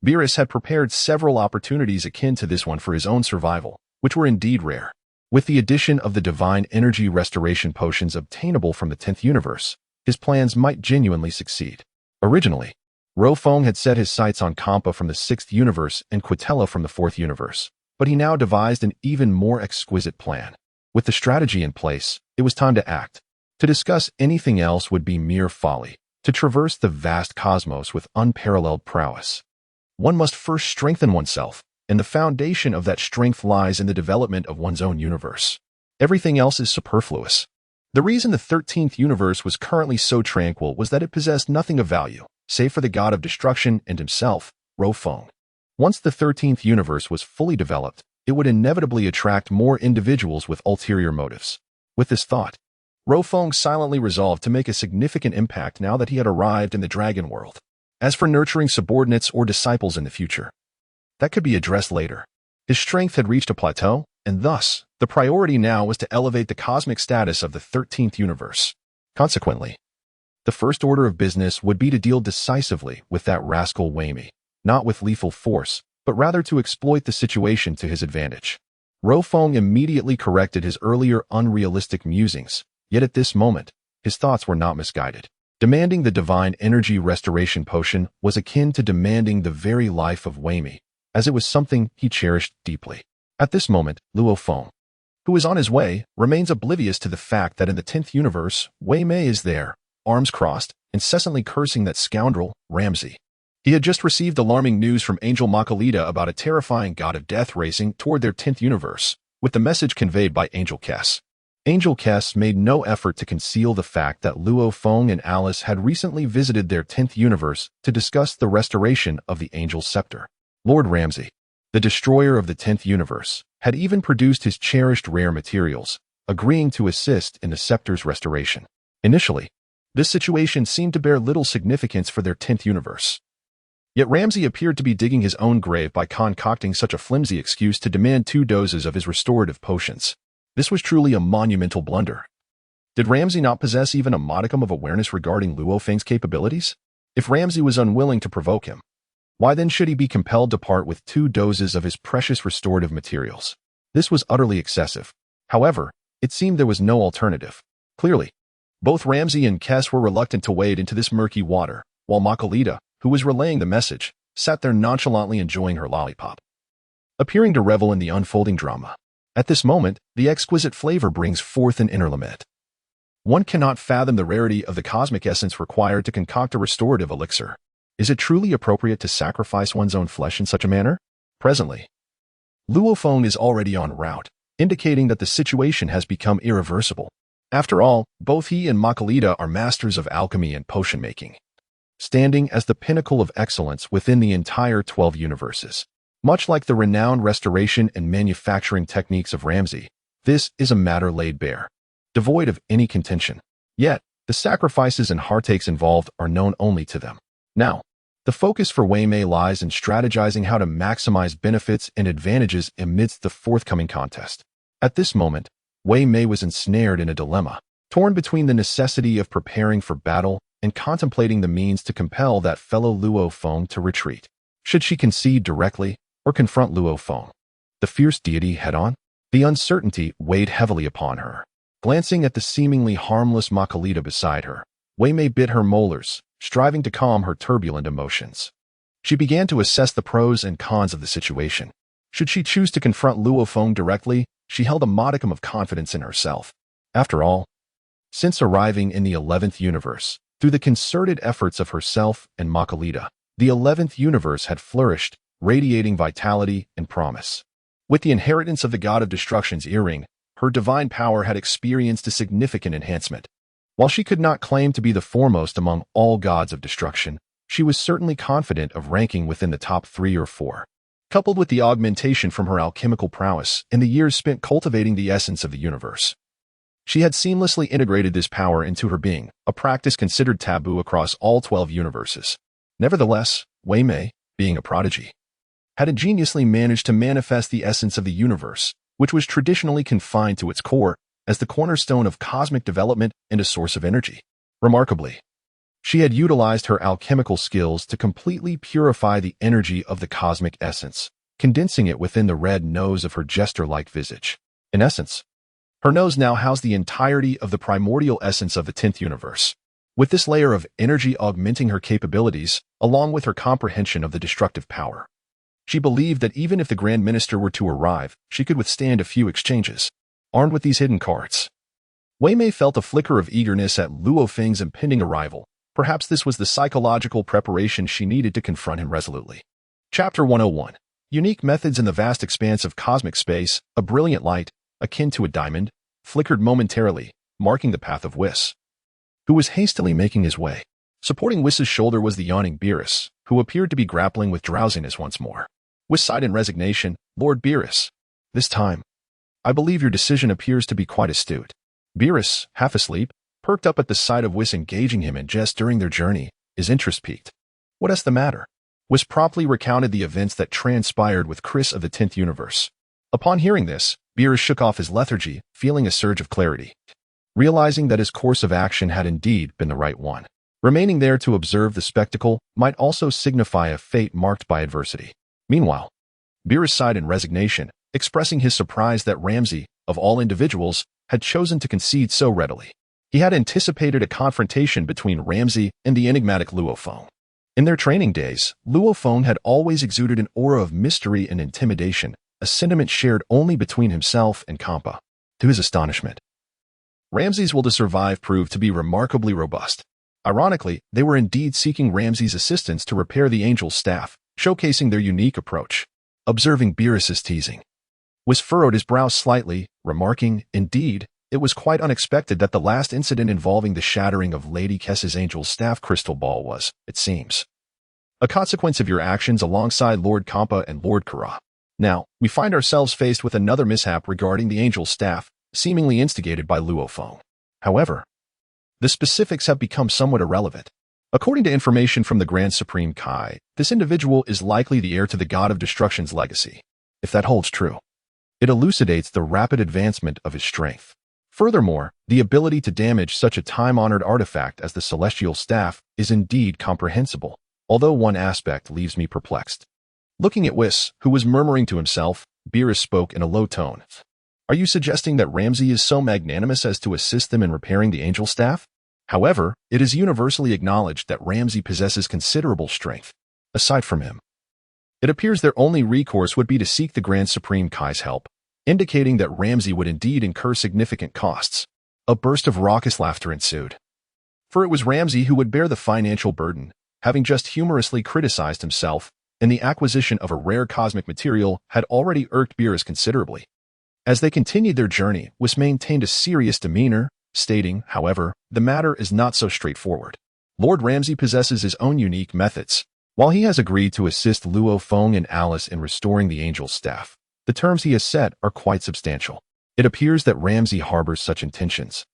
[SPEAKER 1] Beerus had prepared several opportunities akin to this one for his own survival, which were indeed rare. With the addition of the divine energy restoration potions obtainable from the 10th universe, his plans might genuinely succeed. Originally, Luo Feng had set his sights on Hmph from the 6th universe and Quitella from the 4th universe, but he now devised an even more exquisite plan. With the strategy in place, it was time to act. To discuss anything else would be mere folly. To traverse the vast cosmos with unparalleled prowess, one must first strengthen oneself, and the foundation of that strength lies in the development of one's own universe. Everything else is superfluous. The reason the 13th universe was currently so tranquil was that it possessed nothing of value, save for the god of destruction and himself, Luo Feng. Once the 13th universe was fully developed, it would inevitably attract more individuals with ulterior motives. With this thought, Luo Feng silently resolved to make a significant impact now that he had arrived in the dragon world. As for nurturing subordinates or disciples in the future, that could be addressed later. His strength had reached a plateau, and thus, the priority now was to elevate the cosmic status of the 13th universe. Consequently, the first order of business would be to deal decisively with that rascal Wei, not with lethal force, but rather to exploit the situation to his advantage. Luo Feng immediately corrected his earlier unrealistic musings, yet at this moment, his thoughts were not misguided. Demanding the divine energy restoration potion was akin to demanding the very life of Wei, as it was something he cherished deeply. At this moment, Luo Feng, who is on his way, remains oblivious to the fact that in the 10th universe, Wei is there, arms crossed, incessantly cursing that scoundrel, Ramsey. He had just received alarming news from Angel Makalita about a terrifying god of death racing toward their 10th universe, with the message conveyed by Angel Kess. Angel Kess made no effort to conceal the fact that Luo Feng and Alice had recently visited their 10th universe to discuss the restoration of the Angel Scepter. Lord Ramsey, the destroyer of the 10th universe, had even produced his cherished rare materials, agreeing to assist in the scepter's restoration. Initially, this situation seemed to bear little significance for their 10th universe. Yet Ramsey appeared to be digging his own grave by concocting such a flimsy excuse to demand 2 doses of his restorative potions. This was truly a monumental blunder. Did Ramsey not possess even a modicum of awareness regarding Luo Feng's capabilities? If Ramsey was unwilling to provoke him, why then should he be compelled to part with 2 doses of his precious restorative materials? This was utterly excessive. However, it seemed there was no alternative. Clearly, both Ramsey and Kess were reluctant to wade into this murky water, while Makalita, who was relaying the message, sat there nonchalantly enjoying her lollipop, appearing to revel in the unfolding drama. At this moment, the exquisite flavor brings forth an inner lament. One cannot fathom the rarity of the cosmic essence required to concoct a restorative elixir. Is it truly appropriate to sacrifice one's own flesh in such a manner? Presently, Luo Feng is already en route, indicating that the situation has become irreversible. After all, both he and Makalita are masters of alchemy and potion making, standing as the pinnacle of excellence within the entire 12 universes. Much like the renowned restoration and manufacturing techniques of Ramsey, this is a matter laid bare, devoid of any contention. Yet, the sacrifices and heartaches involved are known only to them. Now, the focus for Wei lies in strategizing how to maximize benefits and advantages amidst the forthcoming contest. At this moment, Wei was ensnared in a dilemma, torn between the necessity of preparing for battle and contemplating the means to compel that fellow Luo Feng to retreat. Should she concede directly or confront Luo Feng, the fierce deity, head-on? The uncertainty weighed heavily upon her. Glancing at the seemingly harmless Makalita beside her, Wei bit her molars, striving to calm her turbulent emotions. She began to assess the pros and cons of the situation. Should she choose to confront Luo Feng directly, she held a modicum of confidence in herself. After all, since arriving in the 11th universe, through the concerted efforts of herself and Makalita, The 11th universe had flourished, radiating vitality and promise. With the inheritance of the god of destruction's earring, her divine power had experienced a significant enhancement. While she could not claim to be the foremost among all gods of destruction, she was certainly confident of ranking within the top 3 or 4. Coupled with the augmentation from her alchemical prowess and the years spent cultivating the essence of the universe, she had seamlessly integrated this power into her being, a practice considered taboo across all 12 universes. Nevertheless, Wei Mei, being a prodigy, had ingeniously managed to manifest the essence of the universe, which was traditionally confined to its core, as the cornerstone of cosmic development and a source of energy. Remarkably, she had utilized her alchemical skills to completely purify the energy of the cosmic essence, condensing it within the red nose of her jester-like visage. In essence, her nose now housed the entirety of the primordial essence of the 10th universe. With this layer of energy augmenting her capabilities, along with her comprehension of the destructive power, she believed that even if the Grand Minister were to arrive, she could withstand a few exchanges. Armed with these hidden cards, Wei Mei felt a flicker of eagerness at Luo Feng's impending arrival. Perhaps this was the psychological preparation she needed to confront him resolutely. Chapter 101. Unique methods in the vast expanse of cosmic space. A brilliant light, akin to a diamond, flickered momentarily, marking the path of Whis, who was hastily making his way. Supporting Whis's shoulder was the yawning Beerus, who appeared to be grappling with drowsiness once more. Whis sighed in resignation. Lord Beerus, this time, I believe your decision appears to be quite astute. Beerus, half asleep, perked up at the sight of Whis engaging him in jest during their journey, his interest piqued. What is the matter? Whis promptly recounted the events that transpired with Chris of the 10th universe. Upon hearing this, Beerus shook off his lethargy, feeling a surge of clarity, realizing that his course of action had indeed been the right one. Remaining there to observe the spectacle might also signify a fate marked by adversity. Meanwhile, Beerus sighed in resignation, expressing his surprise that Ramsay, of all individuals, had chosen to concede so readily. He had anticipated a confrontation between Ramsay and the enigmatic Luo Feng. In their training days, Luo Feng had always exuded an aura of mystery and intimidation, a sentiment shared only between himself and Hmph. To his astonishment, Ramsay's will to survive proved to be remarkably robust. Ironically, they were indeed seeking Ramsay's assistance to repair the angel's staff, showcasing their unique approach. Observing Beerus's teasing, Whis furrowed his brow slightly, remarking, indeed, it was quite unexpected that the last incident involving the shattering of Lady Kess's angel's staff crystal ball was, it seems, a consequence of your actions alongside Lord Hmph and Lord Kara. Now, we find ourselves faced with another mishap regarding the angel's staff, seemingly instigated by Luo Feng. However, the specifics have become somewhat irrelevant. According to information from the Grand Supreme Kai, this individual is likely the heir to the god of destruction's legacy. If that holds true, it elucidates the rapid advancement of his strength. Furthermore, the ability to damage such a time-honored artifact as the celestial staff is indeed comprehensible, although one aspect leaves me perplexed. Looking at Whis, who was murmuring to himself, Beerus spoke in a low tone. Are you suggesting that Ramsay is so magnanimous as to assist them in repairing the angel staff? However, it is universally acknowledged that Ramsay possesses considerable strength. Aside from him, it appears their only recourse would be to seek the Grand Supreme Kai's help, indicating that Ramsay would indeed incur significant costs. A burst of raucous laughter ensued. For it was Ramsay who would bear the financial burden, having just humorously criticized himself, and the acquisition of a rare cosmic material had already irked Beerus considerably. As they continued their journey, Whis maintained a serious demeanor, stating, however, the matter is not so straightforward. Lord Ramsay possesses his own unique methods. While he has agreed to assist Luo Feng and Alice in restoring the angel's staff, the terms he has set are quite substantial. It appears that Ramsay harbors such intentions.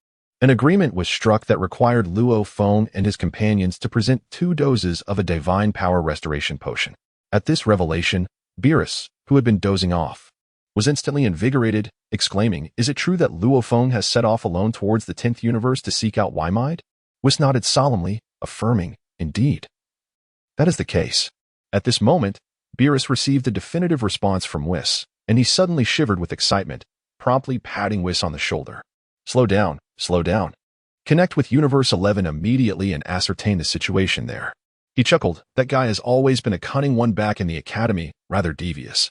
[SPEAKER 1] An agreement was struck that required Luo Feng and his companions to present 2 doses of a divine power restoration potion. At this revelation, Beerus, who had been dozing off, was instantly invigorated, exclaiming, is it true that Luo Feng has set off alone towards the 10th universe to seek out Whis? Whis nodded solemnly, affirming, indeed. That is the case. At this moment, Beerus received a definitive response from Whis, and he suddenly shivered with excitement, promptly patting Whis on the shoulder. Slow down, slow down. Connect with Universe 11 immediately and ascertain the situation there. He chuckled, that guy has always been a cunning one back in the academy, rather devious.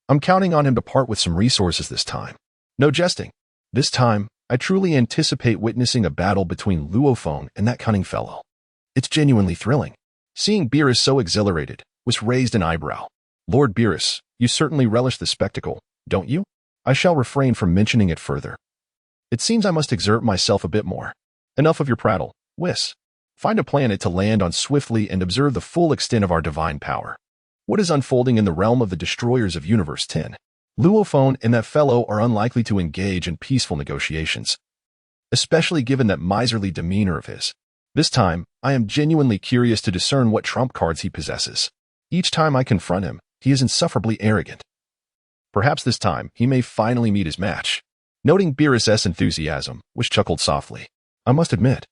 [SPEAKER 1] I'm counting on him to part with some resources this time. No jesting. This time, I truly anticipate witnessing a battle between Luo Feng and that cunning fellow. It's genuinely thrilling. Seeing Beerus so exhilarated, Whis raised an eyebrow. Lord Beerus, you certainly relish the spectacle, don't you? I shall refrain from mentioning it further. It seems I must exert myself a bit more. Enough of your prattle, Whis. Find a planet to land on swiftly and observe the full extent of our divine power. What is unfolding in the realm of the destroyers of Universe 10? Luo Feng and that fellow are unlikely to engage in peaceful negotiations, especially given that miserly demeanor of his. This time, I am genuinely curious to discern what trump cards he possesses. Each time I confront him, he is insufferably arrogant. Perhaps this time, he may finally meet his match. Noting Beerus' enthusiasm, Whis chuckled softly. I must admit,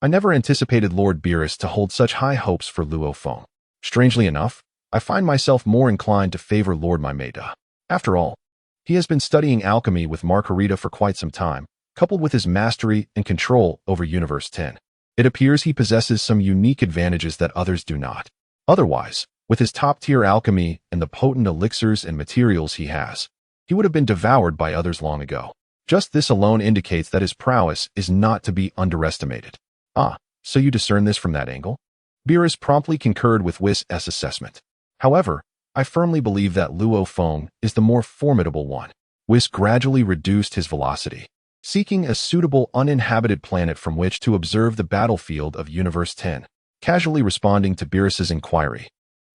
[SPEAKER 1] I never anticipated Lord Beerus to hold such high hopes for Luo Feng. Strangely enough, I find myself more inclined to favor Lord Maimeda. After all, he has been studying alchemy with Margarita for quite some time, coupled with his mastery and control over Universe 10. It appears he possesses some unique advantages that others do not. Otherwise, with his top-tier alchemy and the potent elixirs and materials he has, he would have been devoured by others long ago. Just this alone indicates that his prowess is not to be underestimated. Ah, so you discern this from that angle? Beerus promptly concurred with Whis' assessment. However, I firmly believe that Luo Feng is the more formidable one. Whis gradually reduced his velocity, seeking a suitable uninhabited planet from which to observe the battlefield of Universe 10, casually responding to Beerus' inquiry.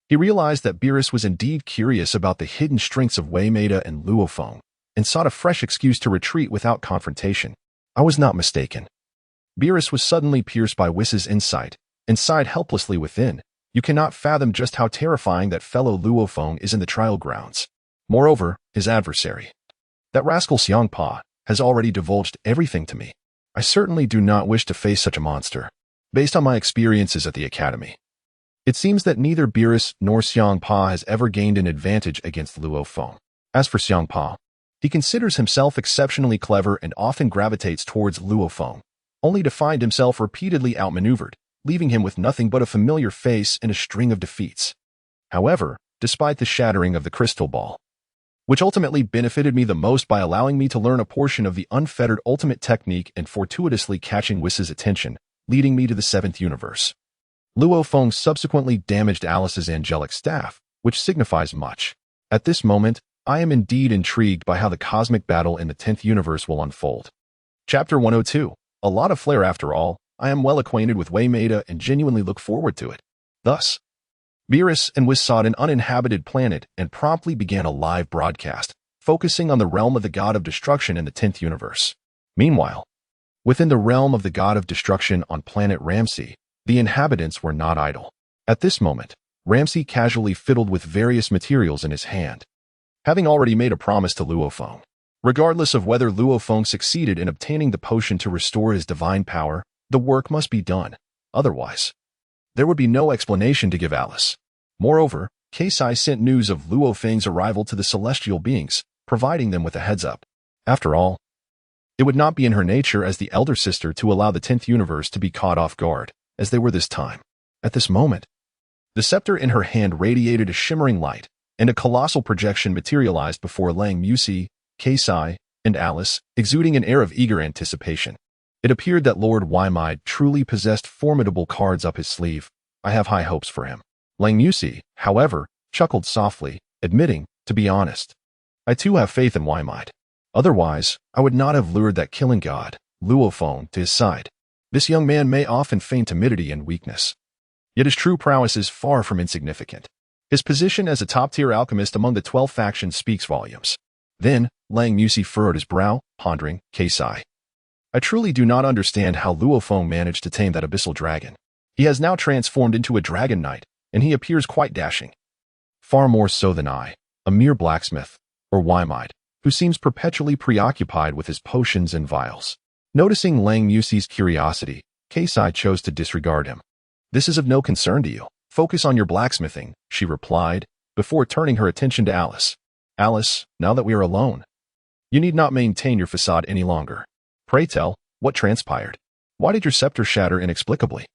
[SPEAKER 1] He realized that Beerus was indeed curious about the hidden strengths of Maimeda and Luo Feng, and sought a fresh excuse to retreat without confrontation. I was not mistaken. Beerus was suddenly pierced by Whis' insight, and sighed helplessly within. You cannot fathom just how terrifying that fellow Luo Feng is in the trial grounds. Moreover, his adversary, that rascal Hmph, has already divulged everything to me. I certainly do not wish to face such a monster. Based on my experiences at the Academy, it seems that neither Beerus nor Hmph has ever gained an advantage against Luo Feng. As for Hmph, he considers himself exceptionally clever and often gravitates towards Luo Feng, only to find himself repeatedly outmaneuvered, leaving him with nothing but a familiar face and a string of defeats. However, despite the shattering of the crystal ball, which ultimately benefited me the most by allowing me to learn a portion of the unfettered ultimate technique and fortuitously catching Whis' attention, leading me to the 7th universe, Luo Feng subsequently damaged Alice's angelic staff, which signifies much. At this moment, I am indeed intrigued by how the cosmic battle in the 10th universe will unfold. Chapter 102. A lot of flair after all. I am well acquainted with Maimeda and genuinely look forward to it. Thus, Beerus and Whis sought an uninhabited planet and promptly began a live broadcast, focusing on the realm of the god of destruction in the 10th universe. Meanwhile, within the realm of the god of destruction on planet Ramsey, the inhabitants were not idle. At this moment, Ramsey casually fiddled with various materials in his hand, having already made a promise to Luo Feng. Regardless of whether Luo Feng succeeded in obtaining the potion to restore his divine power, the work must be done. Otherwise, there would be no explanation to give Alice. Moreover, Keisai sent news of Luo Feng's arrival to the celestial beings, providing them with a heads-up. After all, it would not be in her nature as the elder sister to allow the 10th universe to be caught off guard, as they were this time. At this moment, the scepter in her hand radiated a shimmering light, and a colossal projection materialized before Hmph, Keisai, and Alice, exuding an air of eager anticipation. It appeared that Lord Maimeda truly possessed formidable cards up his sleeve. I have high hopes for him. Hmph, however, chuckled softly, admitting, to be honest, I too have faith in Maimeda. Otherwise, I would not have lured that killing god, Luo Feng, to his side. This young man may often feign timidity and weakness, yet his true prowess is far from insignificant. His position as a top-tier alchemist among the 12 factions speaks volumes. Then, Hmph furrowed his brow, pondering, Keisai. I truly do not understand how Luo Feng managed to tame that abyssal dragon. He has now transformed into a dragon knight, and he appears quite dashing. Far more so than I, a mere blacksmith, or Maimeda, who seems perpetually preoccupied with his potions and vials. Noticing Hmph curiosity, Keisai chose to disregard him. This is of no concern to you. Focus on your blacksmithing, she replied, before turning her attention to Alice. Alice, now that we are alone, you need not maintain your facade any longer. Pray tell, what transpired? Why did your scepter shatter inexplicably?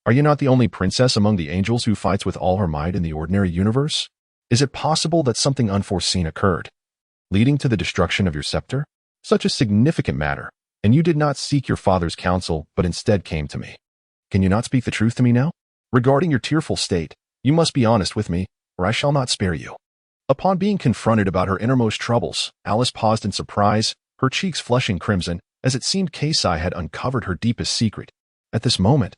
[SPEAKER 1] Are you not the only princess among the angels who fights with all her might in the ordinary universe? Is it possible that something unforeseen occurred, leading to the destruction of your scepter? Such a significant matter, and you did not seek your father's counsel, but instead came to me. Can you not speak the truth to me now? Regarding your tearful state, you must be honest with me, or I shall not spare you." Upon being confronted about her innermost troubles, Alice paused in surprise, her cheeks flushing crimson, as it seemed Kasai had uncovered her deepest secret. At this moment,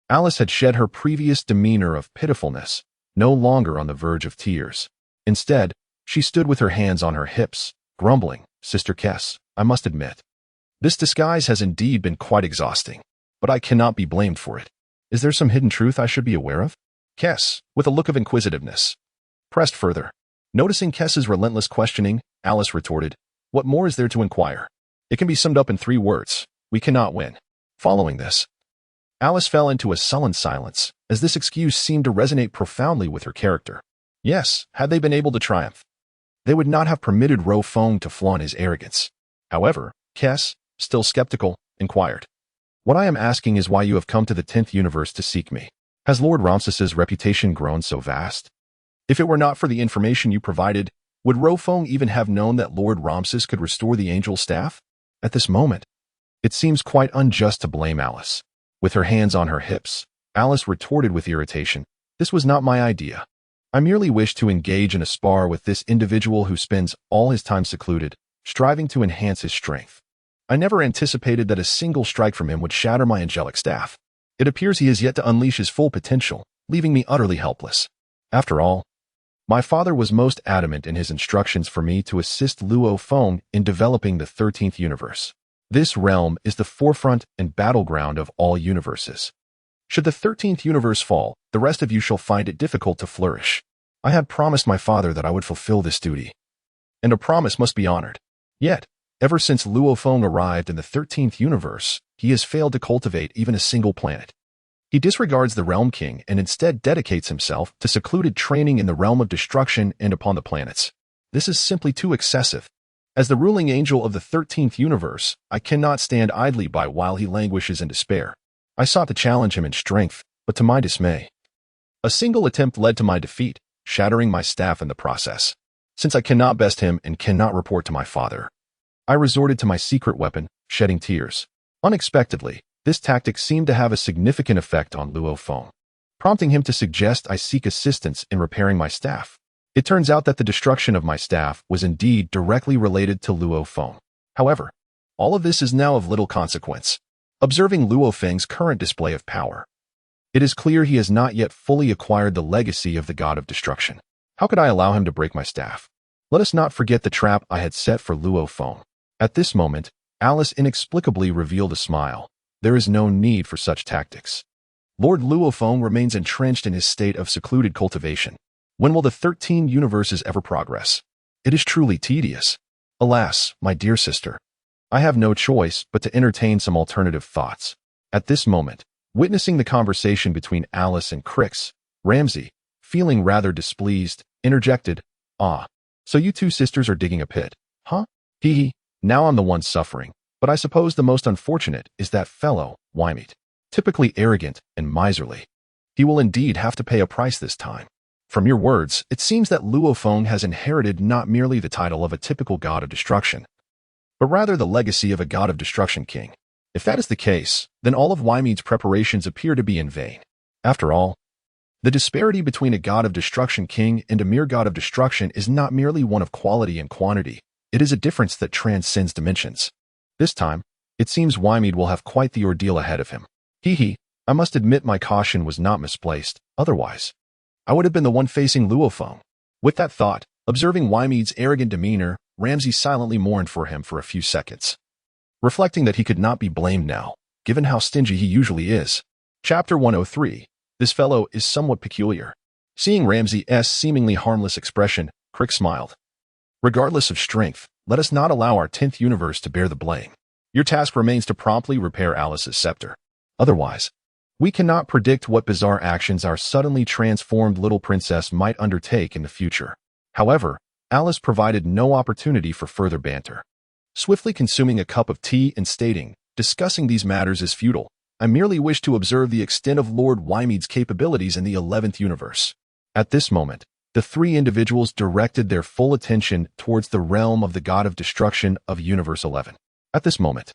[SPEAKER 1] Alice had shed her previous demeanor of pitifulness, no longer on the verge of tears. Instead, she stood with her hands on her hips, grumbling, "Sister Kess, I must admit, this disguise has indeed been quite exhausting, but I cannot be blamed for it. Is there some hidden truth I should be aware of?" Kess, with a look of inquisitiveness, pressed further. Noticing Kess's relentless questioning, Alice retorted, "What more is there to inquire? It can be summed up in 3 words. We cannot win." Following this, Alice fell into a sullen silence, as this excuse seemed to resonate profoundly with her character. Yes, had they been able to triumph, they would not have permitted Luo Feng to flaunt his arrogance. However, Kess, still skeptical, inquired, "What I am asking is why you have come to the 10th universe to seek me. Has Lord Ramses's reputation grown so vast? If it were not for the information you provided, would Luo Feng even have known that Lord Ramses could restore the angel staff?" At this moment, it seems quite unjust to blame Alice. With her hands on her hips, Alice retorted with irritation, "This was not my idea. I merely wished to engage in a spar with this individual who spends all his time secluded, striving to enhance his strength. I never anticipated that a single strike from him would shatter my angelic staff. It appears he has yet to unleash his full potential, leaving me utterly helpless. After all, my father was most adamant in his instructions for me to assist Luo Feng in developing the 13th universe. This realm is the forefront and battleground of all universes. Should the 13th universe fall, the rest of you shall find it difficult to flourish. I had promised my father that I would fulfill this duty, and a promise must be honored. Yet, ever since Luo Feng arrived in the 13th universe, he has failed to cultivate even a single planet. He disregards the Realm King and instead dedicates himself to secluded training in the realm of destruction and upon the planets. This is simply too excessive. As the ruling angel of the 13th universe, I cannot stand idly by while he languishes in despair. I sought to challenge him in strength, but to my dismay, a single attempt led to my defeat, shattering my staff in the process. Since I cannot best him and cannot report to my father, I resorted to my secret weapon, shedding tears. Unexpectedly, this tactic seemed to have a significant effect on Luo Feng, prompting him to suggest I seek assistance in repairing my staff. It turns out that the destruction of my staff was indeed directly related to Luo Feng. However, all of this is now of little consequence. Observing Luo Feng's current display of power, it is clear he has not yet fully acquired the legacy of the god of destruction. How could I allow him to break my staff? Let us not forget the trap I had set for Luo Feng. At this moment, Alice inexplicably revealed a smile. There is no need for such tactics. Lord Luo Feng remains entrenched in his state of secluded cultivation. When will the 13 universes ever progress? It is truly tedious. Alas, my dear sister, I have no choice but to entertain some alternative thoughts. At this moment, witnessing the conversation between Alice and Crix, Ramsey, feeling rather displeased, interjected, "Ah, so you two sisters are digging a pit, huh? Hee. Now I'm the one suffering. But I suppose the most unfortunate is that fellow, Wiemeed. Typically arrogant and miserly. He will indeed have to pay a price this time." From your words, it seems that Luo Feng has inherited not merely the title of a typical god of destruction, but rather the legacy of a god of destruction king. If that is the case, then all of Wiemeed's preparations appear to be in vain. After all, the disparity between a god of destruction king and a mere god of destruction is not merely one of quality and quantity, it is a difference that transcends dimensions. This time, it seems Wiemeed will have quite the ordeal ahead of him. I must admit my caution was not misplaced, otherwise I would have been the one facing Luo Feng. With that thought, observing Wiemeed's arrogant demeanor, Ramsey silently mourned for him for a few seconds, reflecting that he could not be blamed now, given how stingy he usually is. Chapter 103. This fellow is somewhat peculiar. Seeing Ramsey's seemingly harmless expression, Crick smiled. Regardless of strength, let us not allow our 10th universe to bear the blame. Your task remains to promptly repair Alice's scepter. Otherwise, we cannot predict what bizarre actions our suddenly transformed little princess might undertake in the future. However, Alice provided no opportunity for further banter. Swiftly consuming a cup of tea and stating, "Discussing these matters is futile. I merely wish to observe the extent of Lord Wiemeed's capabilities in the 11th universe." At this moment, the 3 individuals directed their full attention towards the realm of the god of destruction of Universe 11. At this moment,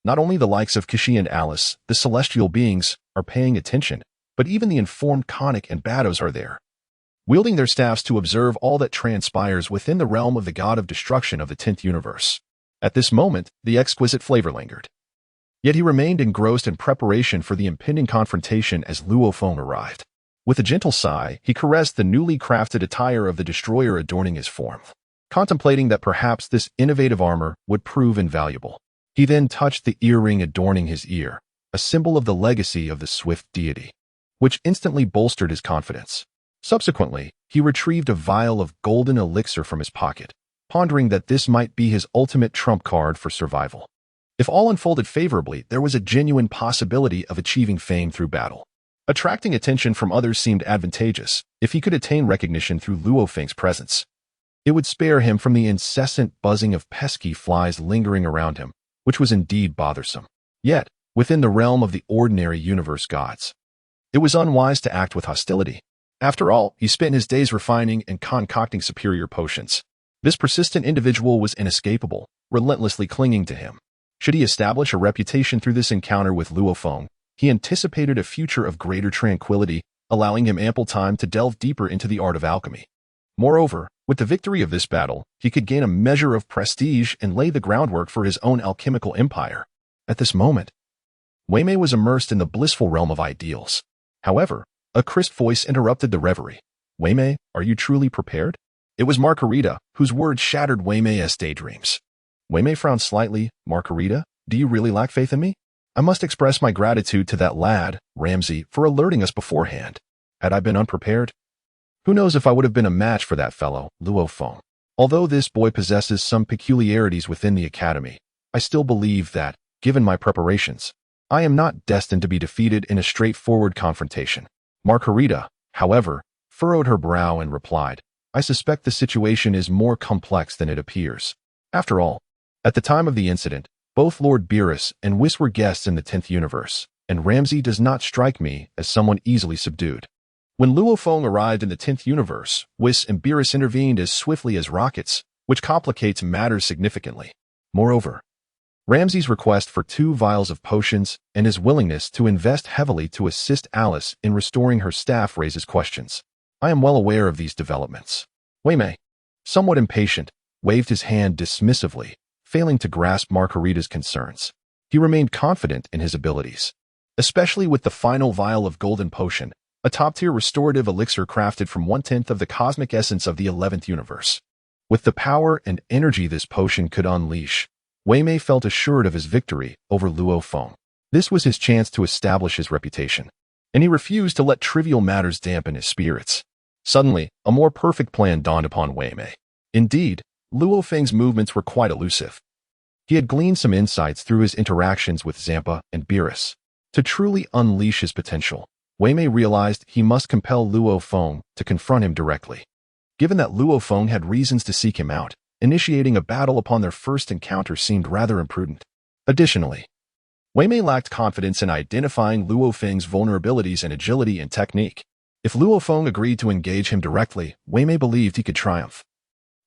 [SPEAKER 1] not only the likes of Kishi and Alice, the celestial beings, are paying attention, but even the informed Conic and Bados are there, wielding their staffs to observe all that transpires within the realm of the god of destruction of the 10th universe. At this moment, the exquisite flavor lingered. Yet he remained engrossed in preparation for the impending confrontation as Luo Feng arrived. With a gentle sigh, he caressed the newly crafted attire of the destroyer adorning his form, contemplating that perhaps this innovative armor would prove invaluable. He then touched the earring adorning his ear, a symbol of the legacy of the swift deity, which instantly bolstered his confidence. Subsequently, he retrieved a vial of golden elixir from his pocket, pondering that this might be his ultimate trump card for survival. If all unfolded favorably, there was a genuine possibility of achieving fame through battle. Attracting attention from others seemed advantageous if he could attain recognition through Luo Feng's presence. It would spare him from the incessant buzzing of pesky flies lingering around him, which was indeed bothersome. Yet, within the realm of the ordinary universe gods, it was unwise to act with hostility. After all, he spent his days refining and concocting superior potions. This persistent individual was inescapable, relentlessly clinging to him. Should he establish a reputation through this encounter with Luo Feng, he anticipated a future of greater tranquility, allowing him ample time to delve deeper into the art of alchemy. Moreover, with the victory of this battle, he could gain a measure of prestige and lay the groundwork for his own alchemical empire. At this moment, Wei Mei was immersed in the blissful realm of ideals. However, a crisp voice interrupted the reverie. "Wei Mei, are you truly prepared?" It was Margarita, whose words shattered Wei Mei's daydreams. Wei Mei frowned slightly. "Margarita, do you really lack faith in me? I must express my gratitude to that lad, Ramsey, for alerting us beforehand. Had I been unprepared, who knows if I would have been a match for that fellow, Luo Feng. Although this boy possesses some peculiarities within the academy, I still believe that, given my preparations, I am not destined to be defeated in a straightforward confrontation." Margarita, however, furrowed her brow and replied, "I suspect the situation is more complex than it appears. After all, at the time of the incident, both Lord Beerus and Whis were guests in the 10th universe, and Ramsey does not strike me as someone easily subdued." When Luo Feng arrived in the 10th universe, Whis and Beerus intervened as swiftly as rockets, which complicates matters significantly. Moreover, Ramsey's request for 2 vials of potions and his willingness to invest heavily to assist Alice in restoring her staff raises questions. I am well aware of these developments. Wei Mei, somewhat impatient, waved his hand dismissively, failing to grasp Margarita's concerns. He remained confident in his abilities, especially with the final vial of golden potion, a top-tier restorative elixir crafted from 1/10 of the cosmic essence of the 11th universe. With the power and energy this potion could unleash, Wei Mei felt assured of his victory over Luo Feng. This was his chance to establish his reputation, and he refused to let trivial matters dampen his spirits. Suddenly, a more perfect plan dawned upon Wei Mei. Indeed, Luo Feng's movements were quite elusive. He had gleaned some insights through his interactions with Zampa and Beerus. To truly unleash his potential, Wei Mei realized he must compel Luo Feng to confront him directly. Given that Luo Feng had reasons to seek him out, initiating a battle upon their first encounter seemed rather imprudent. Additionally, Wei Mei lacked confidence in identifying Luo Feng's vulnerabilities in agility and technique. If Luo Feng agreed to engage him directly, Wei Mei believed he could triumph,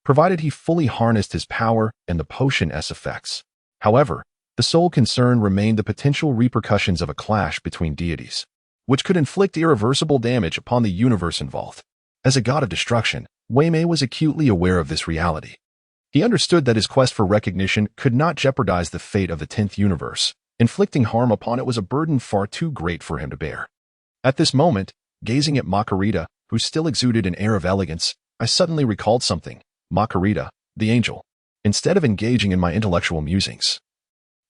[SPEAKER 1] provided he fully harnessed his power and the potion-S effects. However, the sole concern remained the potential repercussions of a clash between deities, which could inflict irreversible damage upon the universe involved. As a god of destruction, Wei Mei was acutely aware of this reality. He understood that his quest for recognition could not jeopardize the fate of the 10th universe. Inflicting harm upon it was a burden far too great for him to bear. At this moment, gazing at Margarita, who still exuded an air of elegance, I suddenly recalled something. Margarita, the angel. Instead of engaging in my intellectual musings,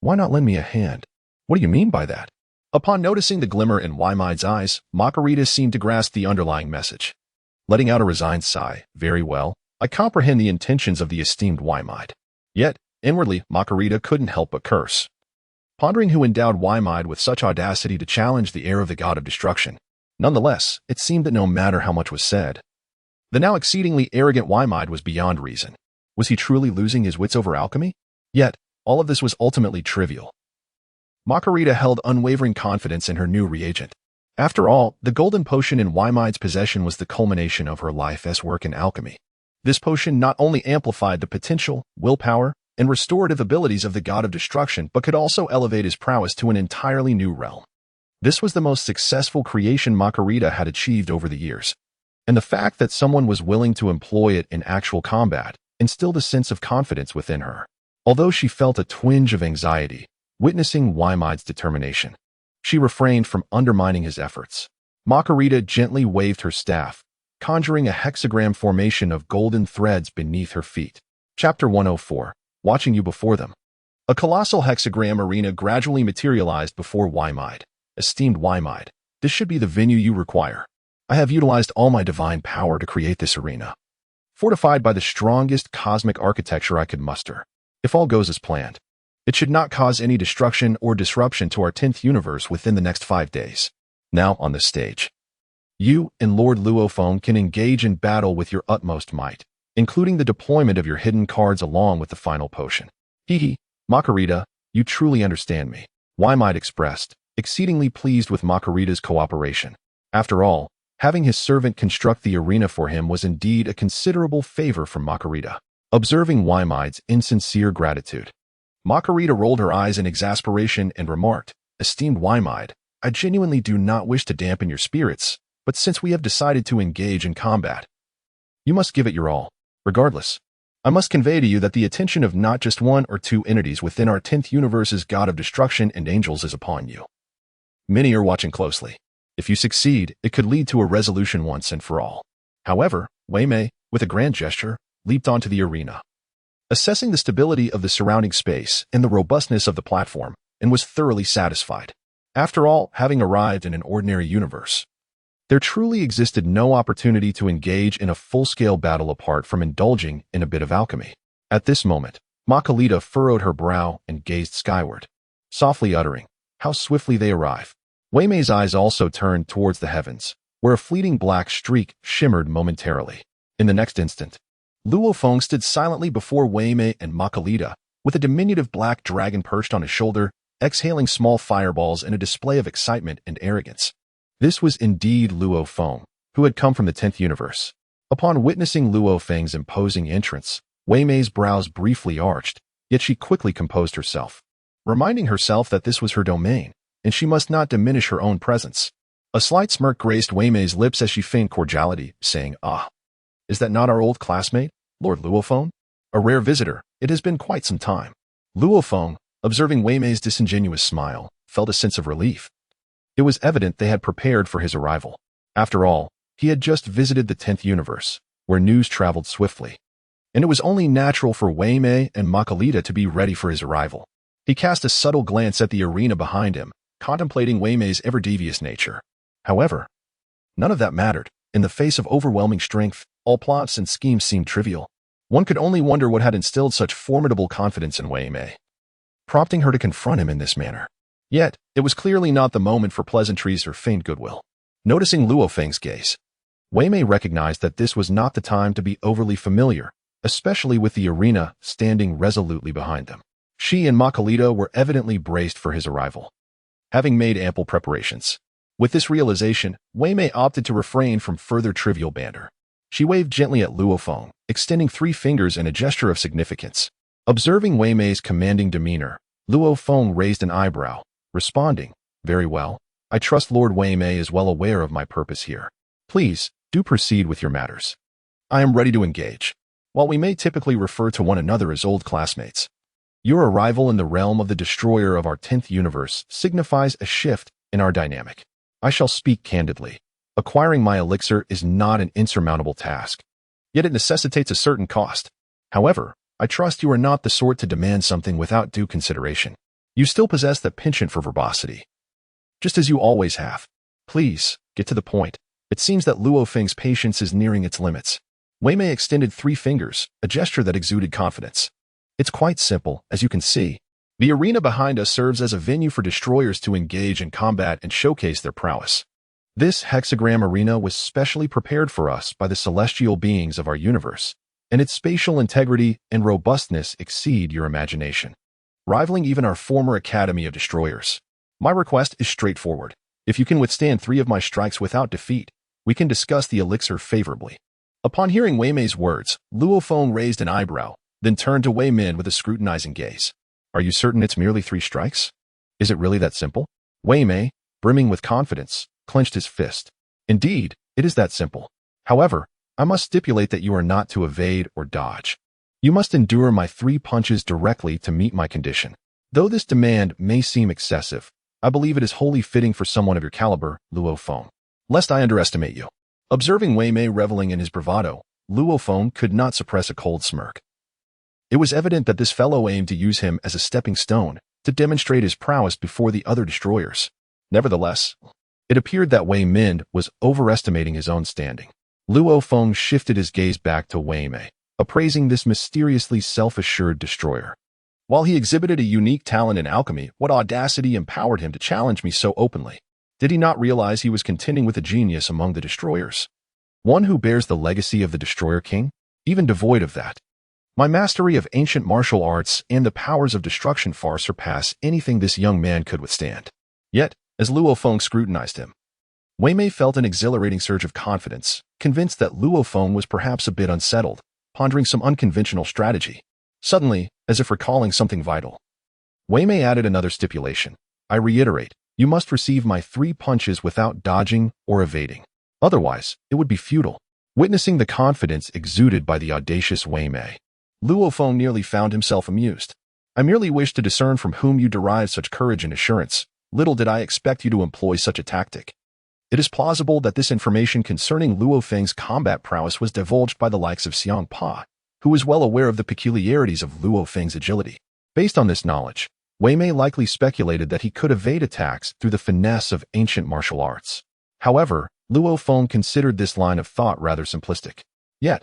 [SPEAKER 1] why not lend me a hand? What do you mean by that? Upon noticing the glimmer in Wymide's eyes, Margarita seemed to grasp the underlying message. Letting out a resigned sigh, "Very well, I comprehend the intentions of the esteemed Wymide." Yet, inwardly, Margarita couldn't help but curse, pondering who endowed Wymide with such audacity to challenge the heir of the god of destruction. Nonetheless, it seemed that no matter how much was said, the now exceedingly arrogant Wymide was beyond reason. Was he truly losing his wits over alchemy? Yet, all of this was ultimately trivial. Margarita held unwavering confidence in her new reagent. After all, the golden potion in Wymide's possession was the culmination of her life's work in alchemy. This potion not only amplified the potential, willpower, and restorative abilities of the god of destruction, but could also elevate his prowess to an entirely new realm. This was the most successful creation Makarita had achieved over the years, and the fact that someone was willing to employ it in actual combat instilled a sense of confidence within her. Although she felt a twinge of anxiety witnessing Wymide's determination, she refrained from undermining his efforts. Makarita gently waved her staff, conjuring a hexagram formation of golden threads beneath her feet. Chapter 104. Watching you before them. A colossal hexagram arena gradually materialized before Wymide. Esteemed Wymide, this should be the venue you require. I have utilized all my divine power to create this arena, fortified by the strongest cosmic architecture I could muster. If all goes as planned, it should not cause any destruction or disruption to our 10th universe within the next 5 days. Now on the stage, you and Lord Luo Feng can engage in battle with your utmost might, including the deployment of your hidden cards along with the final potion. Hehe, Makarita, you truly understand me, Wymide expressed, exceedingly pleased with Makarita's cooperation. After all, having his servant construct the arena for him was indeed a considerable favor from Makarita. Observing Wymide's insincere gratitude, Makarita rolled her eyes in exasperation and remarked, Esteemed Wymide, I genuinely do not wish to dampen your spirits, but since we have decided to engage in combat, you must give it your all. Regardless, I must convey to you that the attention of not just one or two entities within our 10th universe's god of destruction and angels is upon you. Many are watching closely. If you succeed, it could lead to a resolution once and for all. However, Wei Mei, with a grand gesture, leaped onto the arena, assessing the stability of the surrounding space and the robustness of the platform, and was thoroughly satisfied. After all, having arrived in an ordinary universe, there truly existed no opportunity to engage in a full-scale battle apart from indulging in a bit of alchemy. At this moment, Makarita furrowed her brow and gazed skyward, softly uttering, How swiftly they arrive. Wei Mei's eyes also turned towards the heavens, where a fleeting black streak shimmered momentarily. In the next instant, Luo Feng stood silently before Wei Mei and Makarita, with a diminutive black dragon perched on his shoulder, exhaling small fireballs in a display of excitement and arrogance. This was indeed Luo Feng, who had come from the 10th universe. Upon witnessing Luo Feng's imposing entrance, Wei Mei's brows briefly arched, yet she quickly composed herself, reminding herself that this was her domain, and she must not diminish her own presence. A slight smirk graced Wei Mei's lips as she feigned cordiality, saying, Ah, is that not our old classmate, Lord Luo Feng? A rare visitor, it has been quite some time. Luo Feng, observing Wei Mei's disingenuous smile, felt a sense of relief. It was evident they had prepared for his arrival. After all, he had just visited the 10th universe, where news traveled swiftly, and it was only natural for Wei Mei and Makarita to be ready for his arrival. He cast a subtle glance at the arena behind him, contemplating Wei Mei's ever-devious nature. However, none of that mattered. In the face of overwhelming strength, all plots and schemes seemed trivial. One could only wonder what had instilled such formidable confidence in Wei Mei, prompting her to confront him in this manner. Yet, it was clearly not the moment for pleasantries or feigned goodwill. Noticing Luo Feng's gaze, Wei Mei recognized that this was not the time to be overly familiar, especially with the arena standing resolutely behind them. She and Makarita were evidently braced for his arrival, having made ample preparations. With this realization, Wei Mei opted to refrain from further trivial banter. She waved gently at Luo Feng, extending 3 fingers in a gesture of significance. Observing Wei Mei's commanding demeanor, Luo Feng raised an eyebrow, responding, Very well. I trust Lord Wei Mei is well aware of my purpose here. Please, do proceed with your matters. I am ready to engage. While we may typically refer to one another as old classmates, your arrival in the realm of the destroyer of our 10th universe signifies a shift in our dynamic. I shall speak candidly. Acquiring my elixir is not an insurmountable task, yet it necessitates a certain cost. However, I trust you are not the sort to demand something without due consideration. You still possess the penchant for verbosity, just as you always have. Please, get to the point. It seems that Luo Feng's patience is nearing its limits. Wei Mei extended 3 fingers, a gesture that exuded confidence. It's quite simple, as you can see. The arena behind us serves as a venue for destroyers to engage in combat and showcase their prowess. This hexagram arena was specially prepared for us by the celestial beings of our universe, and its spatial integrity and robustness exceed your imagination, rivaling even our former Academy of Destroyers. My request is straightforward. If you can withstand 3 of my strikes without defeat, we can discuss the elixir favorably. Upon hearing Wei Mei's words, Luo Feng raised an eyebrow, then turned to Wei Min with a scrutinizing gaze. Are you certain it's merely 3 strikes? Is it really that simple? Wei Mei, brimming with confidence, clenched his fist. Indeed, it is that simple. However, I must stipulate that you are not to evade or dodge. You must endure my 3 punches directly to meet my condition. Though this demand may seem excessive, I believe it is wholly fitting for someone of your caliber, Luo Feng. Lest I underestimate you. Observing Wei Mei reveling in his bravado, Luo Feng could not suppress a cold smirk. It was evident that this fellow aimed to use him as a stepping stone to demonstrate his prowess before the other destroyers. Nevertheless, it appeared that Wei Min was overestimating his own standing. Luo Feng shifted his gaze back to Wei Mei, appraising this mysteriously self-assured destroyer. While he exhibited a unique talent in alchemy, what audacity empowered him to challenge me so openly? Did he not realize he was contending with a genius among the destroyers? One who bears the legacy of the Destroyer King? Even devoid of that. My mastery of ancient martial arts and the powers of destruction far surpass anything this young man could withstand. Yet, as Luo Feng scrutinized him, Wei Mei felt an exhilarating surge of confidence, convinced that Luo Feng was perhaps a bit unsettled, pondering some unconventional strategy. Suddenly, as if recalling something vital, Wei Mei added another stipulation. I reiterate, you must receive my 3 punches without dodging or evading. Otherwise, it would be futile. Witnessing the confidence exuded by the audacious Wei Mei, Luo Feng nearly found himself amused. I merely wished to discern from whom you derived such courage and assurance. Little did I expect you to employ such a tactic. It is plausible that this information concerning Luo Feng's combat prowess was divulged by the likes of Hmph, who was well aware of the peculiarities of Luo Feng's agility. Based on this knowledge, Wei Mei likely speculated that he could evade attacks through the finesse of ancient martial arts. However, Luo Feng considered this line of thought rather simplistic. Yet,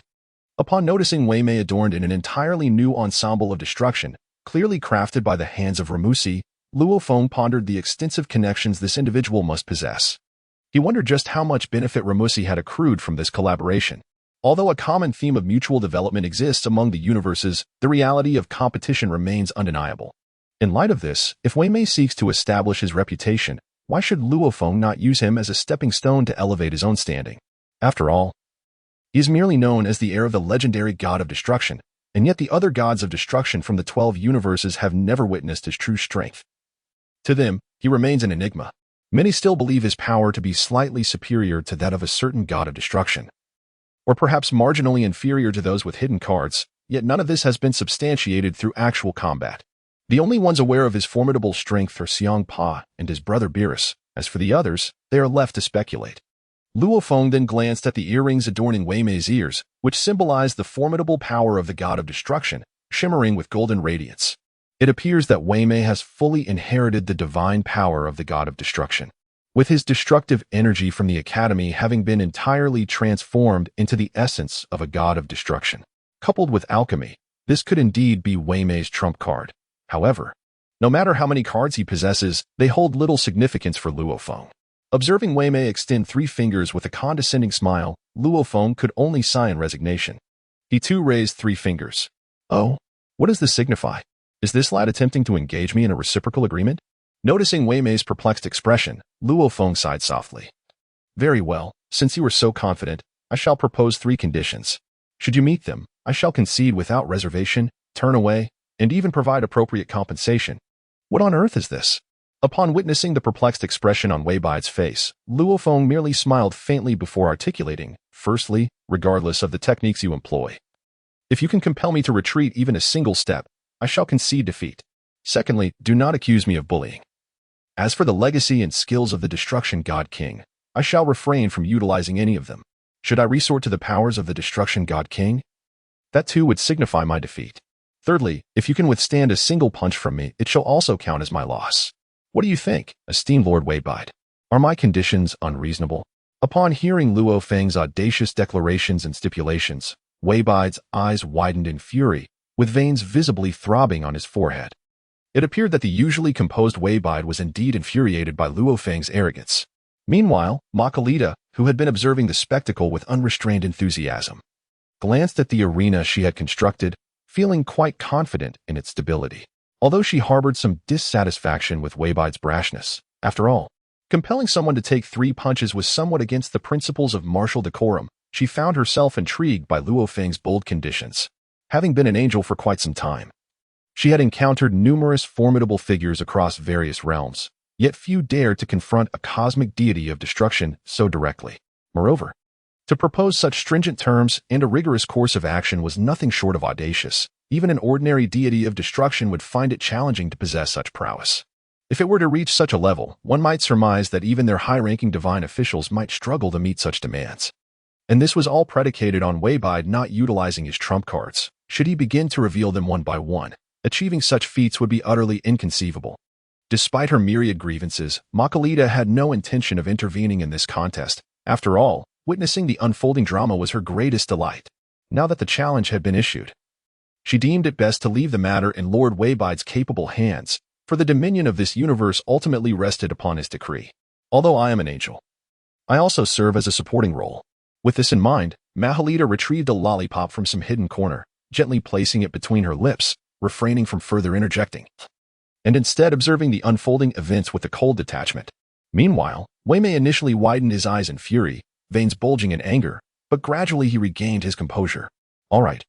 [SPEAKER 1] upon noticing Wei Mei adorned in an entirely new ensemble of destruction, clearly crafted by the hands of Ramusi, Luo Feng pondered the extensive connections this individual must possess. He wondered just how much benefit Ramusi had accrued from this collaboration. Although a common theme of mutual development exists among the universes, the reality of competition remains undeniable. In light of this, if Wei Mei seeks to establish his reputation, why should Luo Feng not use him as a stepping stone to elevate his own standing? After all, he is merely known as the heir of the legendary god of destruction, and yet the other gods of destruction from the 12 universes have never witnessed his true strength. To them, he remains an enigma. Many still believe his power to be slightly superior to that of a certain god of destruction, or perhaps marginally inferior to those with hidden cards, yet none of this has been substantiated through actual combat. The only ones aware of his formidable strength are Hmph and his brother Beerus. As for the others, they are left to speculate. Luo Feng then glanced at the earrings adorning Wei Mei's ears, which symbolized the formidable power of the god of destruction, shimmering with golden radiance. It appears that Wei Mei has fully inherited the divine power of the god of destruction, with his destructive energy from the academy having been entirely transformed into the essence of a god of destruction. Coupled with alchemy, this could indeed be Wei Mei's trump card. However, no matter how many cards he possesses, they hold little significance for Luo Feng. Observing Wei Mei extend 3 fingers with a condescending smile, Luo Feng could only sigh in resignation. He too raised 3 fingers. Oh, what does this signify? Is this lad attempting to engage me in a reciprocal agreement? Noticing Wei Mei's perplexed expression, Luo Feng sighed softly. Very well, since you are so confident, I shall propose 3 conditions. Should you meet them, I shall concede without reservation, turn away, and even provide appropriate compensation. What on earth is this? Upon witnessing the perplexed expression on Wei Bai's face, Luo Feng merely smiled faintly before articulating, firstly, regardless of the techniques you employ, if you can compel me to retreat even a single step, I shall concede defeat. Secondly, do not accuse me of bullying. As for the legacy and skills of the Destruction God King, I shall refrain from utilizing any of them. Should I resort to the powers of the Destruction God King? That too would signify my defeat. Thirdly, if you can withstand a single punch from me, it shall also count as my loss. What do you think, esteemed Lord Wei Bai? Are my conditions unreasonable? Upon hearing Luo Feng's audacious declarations and stipulations, Wei Bai's eyes widened in fury, with veins visibly throbbing on his forehead. It appeared that the usually composed Wei Bai was indeed infuriated by Luo Feng's arrogance. Meanwhile, Makalita, who had been observing the spectacle with unrestrained enthusiasm, glanced at the arena she had constructed, feeling quite confident in its stability. Although she harbored some dissatisfaction with Wei Bai's brashness, after all, compelling someone to take 3 punches was somewhat against the principles of martial decorum, she found herself intrigued by Luo Feng's bold conditions. Having been an angel for quite some time, she had encountered numerous formidable figures across various realms, yet few dared to confront a cosmic deity of destruction so directly. Moreover, to propose such stringent terms and a rigorous course of action was nothing short of audacious. Even an ordinary deity of destruction would find it challenging to possess such prowess. If it were to reach such a level, one might surmise that even their high-ranking divine officials might struggle to meet such demands. And this was all predicated on Weibide not utilizing his trump cards. Should he begin to reveal them one by one, achieving such feats would be utterly inconceivable. Despite her myriad grievances, Makalita had no intention of intervening in this contest. After all, witnessing the unfolding drama was her greatest delight. Now that the challenge had been issued, she deemed it best to leave the matter in Lord Weibide's capable hands, for the dominion of this universe ultimately rested upon his decree. Although I am an angel, I also serve as a supporting role. With this in mind, Mahalita retrieved a lollipop from some hidden corner, gently placing it between her lips, refraining from further interjecting, and instead observing the unfolding events with a cold detachment. Meanwhile, Weimei initially widened his eyes in fury, veins bulging in anger, but gradually he regained his composure. All right.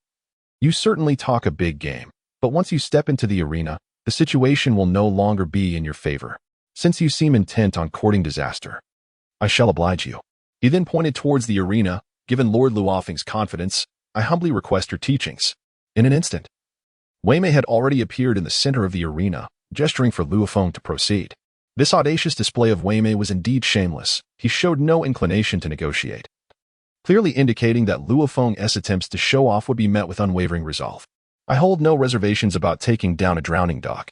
[SPEAKER 1] You certainly talk a big game, but once you step into the arena, the situation will no longer be in your favor. Since you seem intent on courting disaster, I shall oblige you. He then pointed towards the arena. Given Lord Luo Feng's confidence, I humbly request your teachings. In an instant, Weimei had already appeared in the center of the arena, gesturing for Luo Feng to proceed. This audacious display of Weimei was indeed shameless. He showed no inclination to negotiate, clearly indicating that Luo Feng's attempts to show off would be met with unwavering resolve. I hold no reservations about taking down a drowning dog.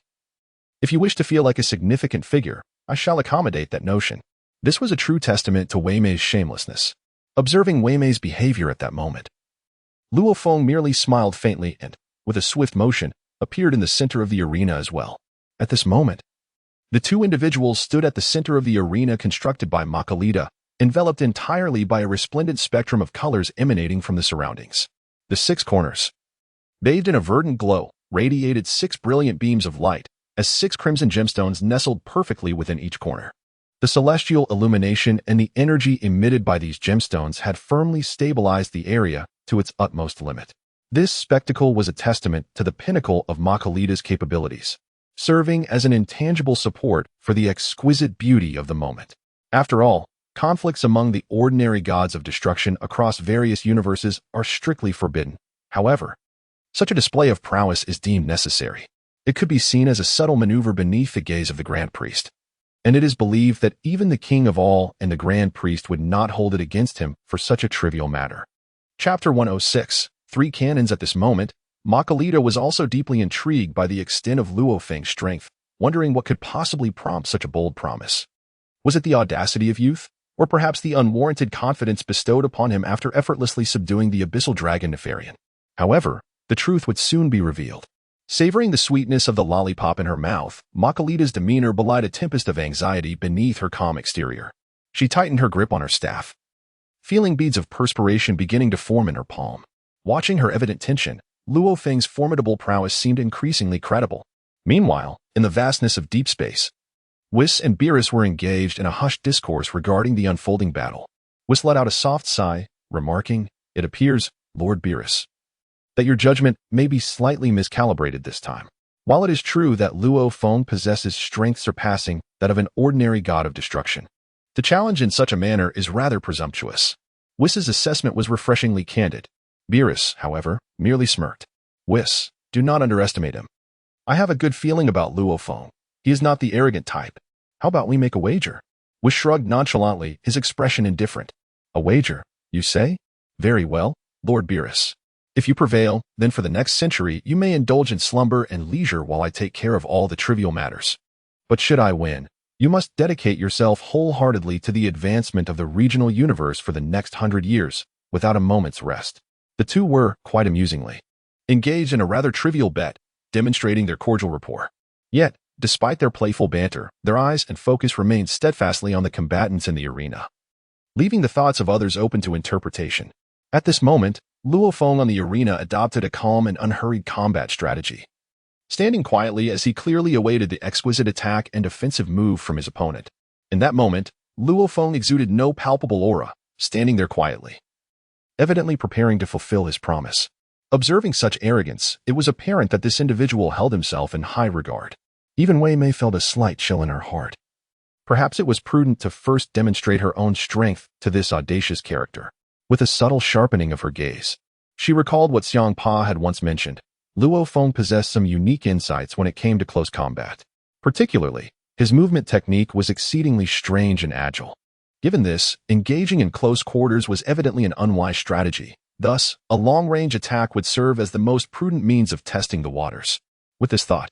[SPEAKER 1] If you wish to feel like a significant figure, I shall accommodate that notion. This was a true testament to Weimei's shamelessness. Observing Weimei's behavior at that moment, Luo Feng merely smiled faintly and, with a swift motion, appeared in the center of the arena as well. At this moment, the two individuals stood at the center of the arena constructed by Makalita, enveloped entirely by a resplendent spectrum of colors emanating from the surroundings. The six corners, bathed in a verdant glow, radiated 6 brilliant beams of light, as 6 crimson gemstones nestled perfectly within each corner. The celestial illumination and the energy emitted by these gemstones had firmly stabilized the area to its utmost limit. This spectacle was a testament to the pinnacle of Makalita's capabilities, serving as an intangible support for the exquisite beauty of the moment. After all, conflicts among the ordinary gods of destruction across various universes are strictly forbidden. However, such a display of prowess is deemed necessary. It could be seen as a subtle maneuver beneath the gaze of the Grand Priest, and it is believed that even the King of All and the Grand Priest would not hold it against him for such a trivial matter. Chapter 106, 3 Cannons. At this moment, Makalita was also deeply intrigued by the extent of Luo Feng's strength, wondering what could possibly prompt such a bold promise. Was it the audacity of youth, or perhaps the unwarranted confidence bestowed upon him after effortlessly subduing the abyssal dragon Nefarian? However, the truth would soon be revealed. Savoring the sweetness of the lollipop in her mouth, Makalita's demeanor belied a tempest of anxiety beneath her calm exterior. She tightened her grip on her staff, feeling beads of perspiration beginning to form in her palm. Watching her evident tension, Luo Feng's formidable prowess seemed increasingly credible. Meanwhile, in the vastness of deep space, Whis and Beerus were engaged in a hushed discourse regarding the unfolding battle. Whis let out a soft sigh, remarking, "It appears, Lord Beerus, that your judgment may be slightly miscalibrated this time. While it is true that Luo Feng possesses strength surpassing that of an ordinary god of destruction, to challenge in such a manner is rather presumptuous." Whis' assessment was refreshingly candid. Beerus, however, merely smirked. "Whis, do not underestimate him. I have a good feeling about Luo Feng. He is not the arrogant type. How about we make a wager?" Whis shrugged nonchalantly, his expression indifferent. "A wager, you say? Very well, Lord Beerus. If you prevail, then for the next century you may indulge in slumber and leisure while I take care of all the trivial matters. But should I win, you must dedicate yourself wholeheartedly to the advancement of the regional universe for the next 100 years, without a moment's rest." The two were, quite amusingly, engaged in a rather trivial bet, demonstrating their cordial rapport. Yet, despite their playful banter, their eyes and focus remained steadfastly on the combatants in the arena, leaving the thoughts of others open to interpretation. At this moment, Luo Feng on the arena adopted a calm and unhurried combat strategy, standing quietly as he clearly awaited the exquisite attack and defensive move from his opponent. In that moment, Luo Feng exuded no palpable aura, standing there quietly, evidently preparing to fulfill his promise. Observing such arrogance, it was apparent that this individual held himself in high regard. Even Wei Mei felt a slight chill in her heart. Perhaps it was prudent to first demonstrate her own strength to this audacious character. With a subtle sharpening of her gaze, she recalled what Hmph had once mentioned. Luo Feng possessed some unique insights when it came to close combat. Particularly, his movement technique was exceedingly strange and agile. Given this, engaging in close quarters was evidently an unwise strategy. Thus, a long-range attack would serve as the most prudent means of testing the waters. With this thought,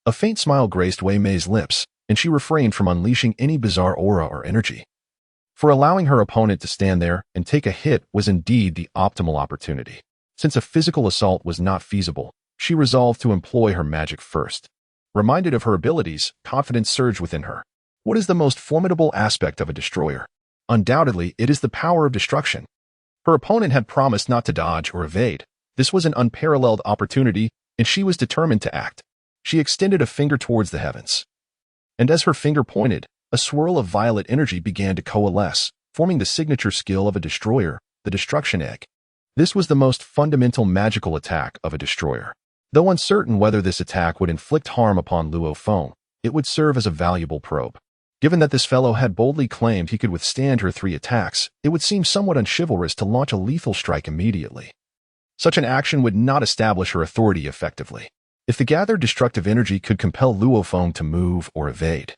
[SPEAKER 1] a faint smile graced Wei Mei's lips, and she refrained from unleashing any bizarre aura or energy. For allowing her opponent to stand there and take a hit was indeed the optimal opportunity. Since a physical assault was not feasible, she resolved to employ her magic first. Reminded of her abilities, confidence surged within her. What is the most formidable aspect of a destroyer? Undoubtedly, it is the power of destruction. Her opponent had promised not to dodge or evade. This was an unparalleled opportunity, and she was determined to act. She extended a finger towards the heavens. And as her finger pointed, a swirl of violet energy began to coalesce, forming the signature skill of a destroyer, the destruction egg. This was the most fundamental magical attack of a destroyer. Though uncertain whether this attack would inflict harm upon Luo Feng, it would serve as a valuable probe. Given that this fellow had boldly claimed he could withstand her 3 attacks, it would seem somewhat unchivalrous to launch a lethal strike immediately. Such an action would not establish her authority effectively. If the gathered destructive energy could compel Luo Feng to move or evade,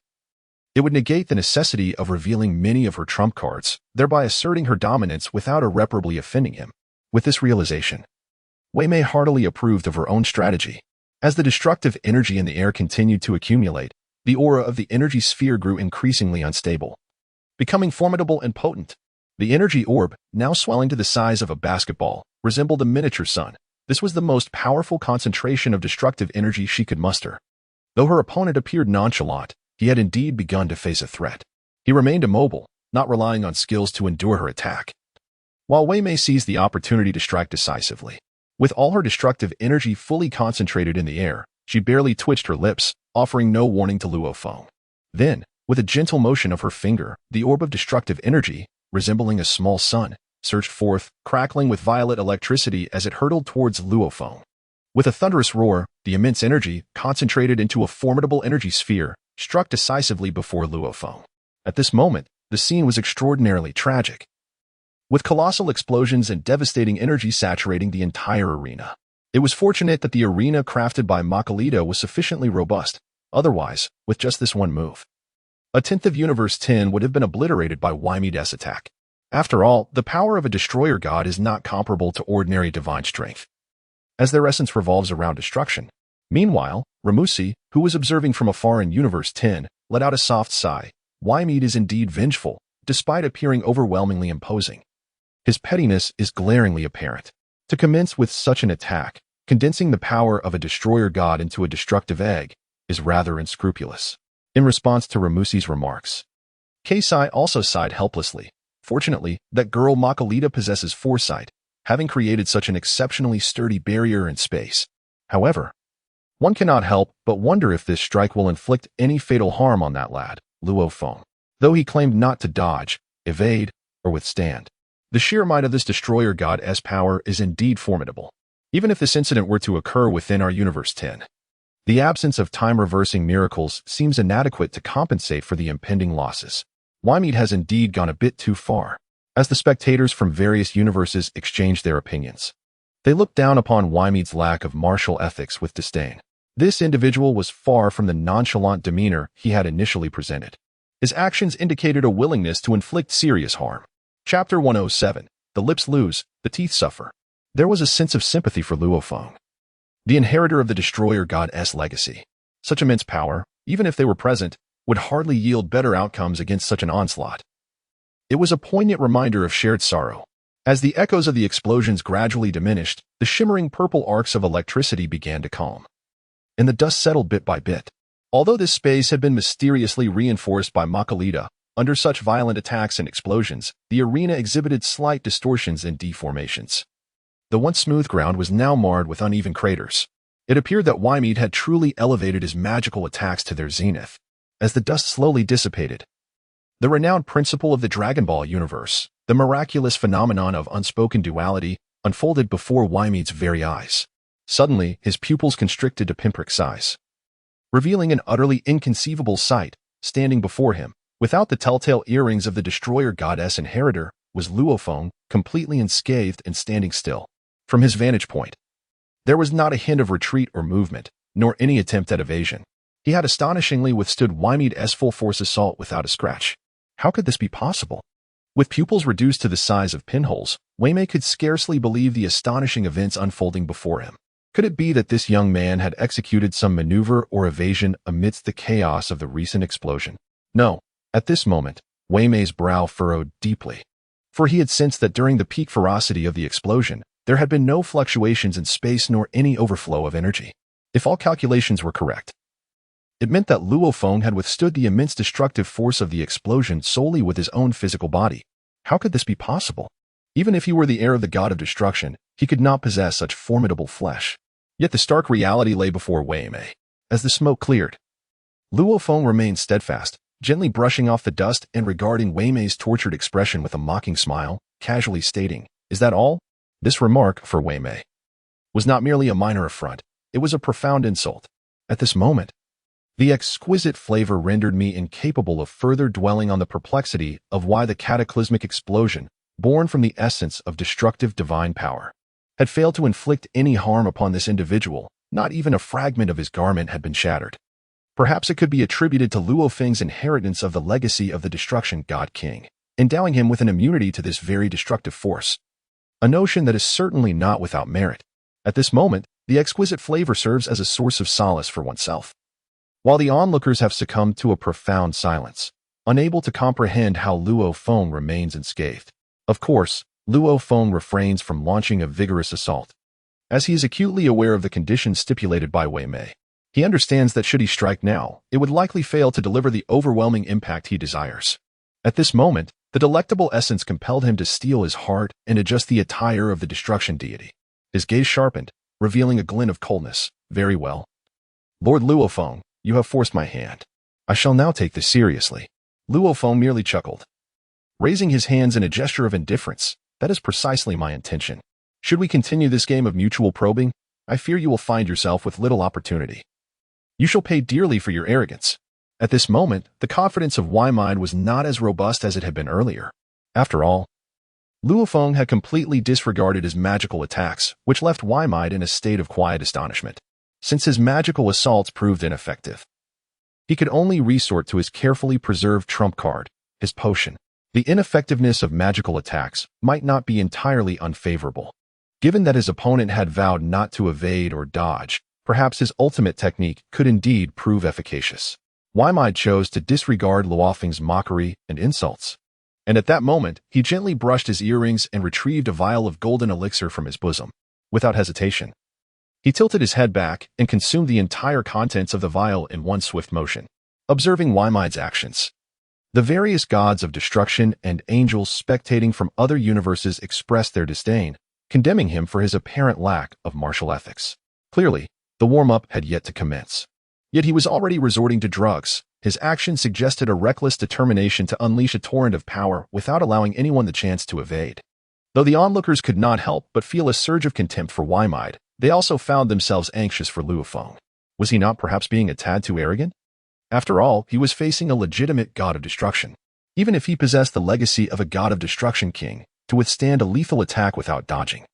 [SPEAKER 1] it would negate the necessity of revealing many of her trump cards, thereby asserting her dominance without irreparably offending him. With this realization, Wei Mei heartily approved of her own strategy. As the destructive energy in the air continued to accumulate, the aura of the energy sphere grew increasingly unstable, becoming formidable and potent. The energy orb, now swelling to the size of a basketball, resembled a miniature sun. This was the most powerful concentration of destructive energy she could muster. Though her opponent appeared nonchalant, he had indeed begun to face a threat. He remained immobile, not relying on skills to endure her attack, while Wei Mei seized the opportunity to strike decisively. With all her destructive energy fully concentrated in the air, she barely twitched her lips, offering no warning to Luo Feng. Then, with a gentle motion of her finger, the orb of destructive energy, resembling a small sun, surged forth, crackling with violet electricity as it hurtled towards Luo Feng. With a thunderous roar, the immense energy, concentrated into a formidable energy sphere, struck decisively before Luo Feng. At this moment, the scene was extraordinarily tragic, with colossal explosions and devastating energy saturating the entire arena. It was fortunate that the arena crafted by Makalita was sufficiently robust. Otherwise, with just this one move, a tenth of Universe 10 would have been obliterated by Wielded's attack. After all, the power of a destroyer god is not comparable to ordinary divine strength, as their essence revolves around destruction. Meanwhile, Ramusi, who was observing from afar in Universe 10, let out a soft sigh. Wiemed is indeed vengeful, despite appearing overwhelmingly imposing. His pettiness is glaringly apparent. To commence with such an attack, condensing the power of a destroyer god into a destructive egg, is rather unscrupulous. In response to Ramusi's remarks, Keisai also sighed helplessly. Fortunately, that girl Makalita possesses foresight, having created such an exceptionally sturdy barrier in space. However, one cannot help but wonder if this strike will inflict any fatal harm on that lad, Luo Feng. Though he claimed not to dodge, evade, or withstand, the sheer might of this destroyer god's power is indeed formidable. Even if this incident were to occur within our Universe 10, the absence of time-reversing miracles seems inadequate to compensate for the impending losses. Wiemed has indeed gone a bit too far. As the spectators from various universes exchanged their opinions, they looked down upon Wiemed's lack of martial ethics with disdain. This individual was far from the nonchalant demeanor he had initially presented. His actions indicated a willingness to inflict serious harm. Chapter 107. The lips lose, the teeth suffer. There was a sense of sympathy for Luo Feng, the inheritor of the destroyer god's legacy. Such immense power, even if they were present, would hardly yield better outcomes against such an onslaught. It was a poignant reminder of shared sorrow. As the echoes of the explosions gradually diminished, the shimmering purple arcs of electricity began to calm, and the dust settled bit by bit. Although this space had been mysteriously reinforced by Makalita, under such violent attacks and explosions, the arena exhibited slight distortions and deformations. The once smooth ground was now marred with uneven craters. It appeared that Wiemed had truly elevated his magical attacks to their zenith. As the dust slowly dissipated, the renowned principle of the Dragon Ball universe, the miraculous phenomenon of unspoken duality, unfolded before Wiemed's very eyes. Suddenly, his pupils constricted to pinprick size, revealing an utterly inconceivable sight. Standing before him, Without the telltale earrings of the destroyer goddess inheritor, was Luo Feng completely unscathed and standing still. From his vantage point, there was not a hint of retreat or movement, nor any attempt at evasion. He had astonishingly withstood Wymead's full force assault without a scratch. How could this be possible? With pupils reduced to the size of pinholes, Wei could scarcely believe the astonishing events unfolding before him. Could it be that this young man had executed some maneuver or evasion amidst the chaos of the recent explosion? No. At this moment, Wei's brow furrowed deeply. For he had sensed that during the peak ferocity of the explosion, there had been no fluctuations in space nor any overflow of energy. If all calculations were correct, it meant that Luo Feng had withstood the immense destructive force of the explosion solely with his own physical body. How could this be possible? Even if he were the heir of the god of destruction, he could not possess such formidable flesh. Yet the stark reality lay before Wei. As the smoke cleared, Luo Feng remained steadfast, gently brushing off the dust and regarding Wei's tortured expression with a mocking smile, casually stating, "Is that all?" This remark, for Wei, was not merely a minor affront, it was a profound insult. At this moment, the exquisite flavor rendered me incapable of further dwelling on the perplexity of why the cataclysmic explosion, born from the essence of destructive divine power, had failed to inflict any harm upon this individual. Not even a fragment of his garment had been shattered. Perhaps it could be attributed to Luo Feng's inheritance of the legacy of the Destruction God King, endowing him with an immunity to this very destructive force. A notion that is certainly not without merit. At this moment, the exquisite flavor serves as a source of solace for oneself. While the onlookers have succumbed to a profound silence, unable to comprehend how Luo Feng remains unscathed. Of course, Luo Feng refrains from launching a vigorous assault, as he is acutely aware of the conditions stipulated by Wei. He understands that should he strike now, it would likely fail to deliver the overwhelming impact he desires. At this moment, the delectable essence compelled him to steel his heart and adjust the attire of the destruction deity. His gaze sharpened, revealing a glint of coldness. "Very well. Lord Luo Feng, you have forced my hand. I shall now take this seriously." Luo Feng merely chuckled, raising his hands in a gesture of indifference. "That is precisely my intention. Should we continue this game of mutual probing, I fear you will find yourself with little opportunity. You shall pay dearly for your arrogance." At this moment, the confidence of Wei was not as robust as it had been earlier. After all, Luo Feng had completely disregarded his magical attacks, which left Wei in a state of quiet astonishment. Since his magical assaults proved ineffective, he could only resort to his carefully preserved trump card, his potion. The ineffectiveness of magical attacks might not be entirely unfavorable. Given that his opponent had vowed not to evade or dodge, perhaps his ultimate technique could indeed prove efficacious. Wei chose to disregard Luo Feng's mockery and insults, and at that moment he gently brushed his earrings and retrieved a vial of golden elixir from his bosom. Without hesitation, he tilted his head back and consumed the entire contents of the vial in one swift motion. Observing Wei's actions, the various gods of destruction and angels spectating from other universes expressed their disdain, condemning him for his apparent lack of martial ethics. Clearly, the warm-up had yet to commence. Yet he was already resorting to drugs. His actions suggested a reckless determination to unleash a torrent of power without allowing anyone the chance to evade. Though the onlookers could not help but feel a surge of contempt for Wei, they also found themselves anxious for Luo Feng. Was he not perhaps being a tad too arrogant? After all, he was facing a legitimate god of destruction. Even if he possessed the legacy of a god of destruction king, to withstand a lethal attack without dodging,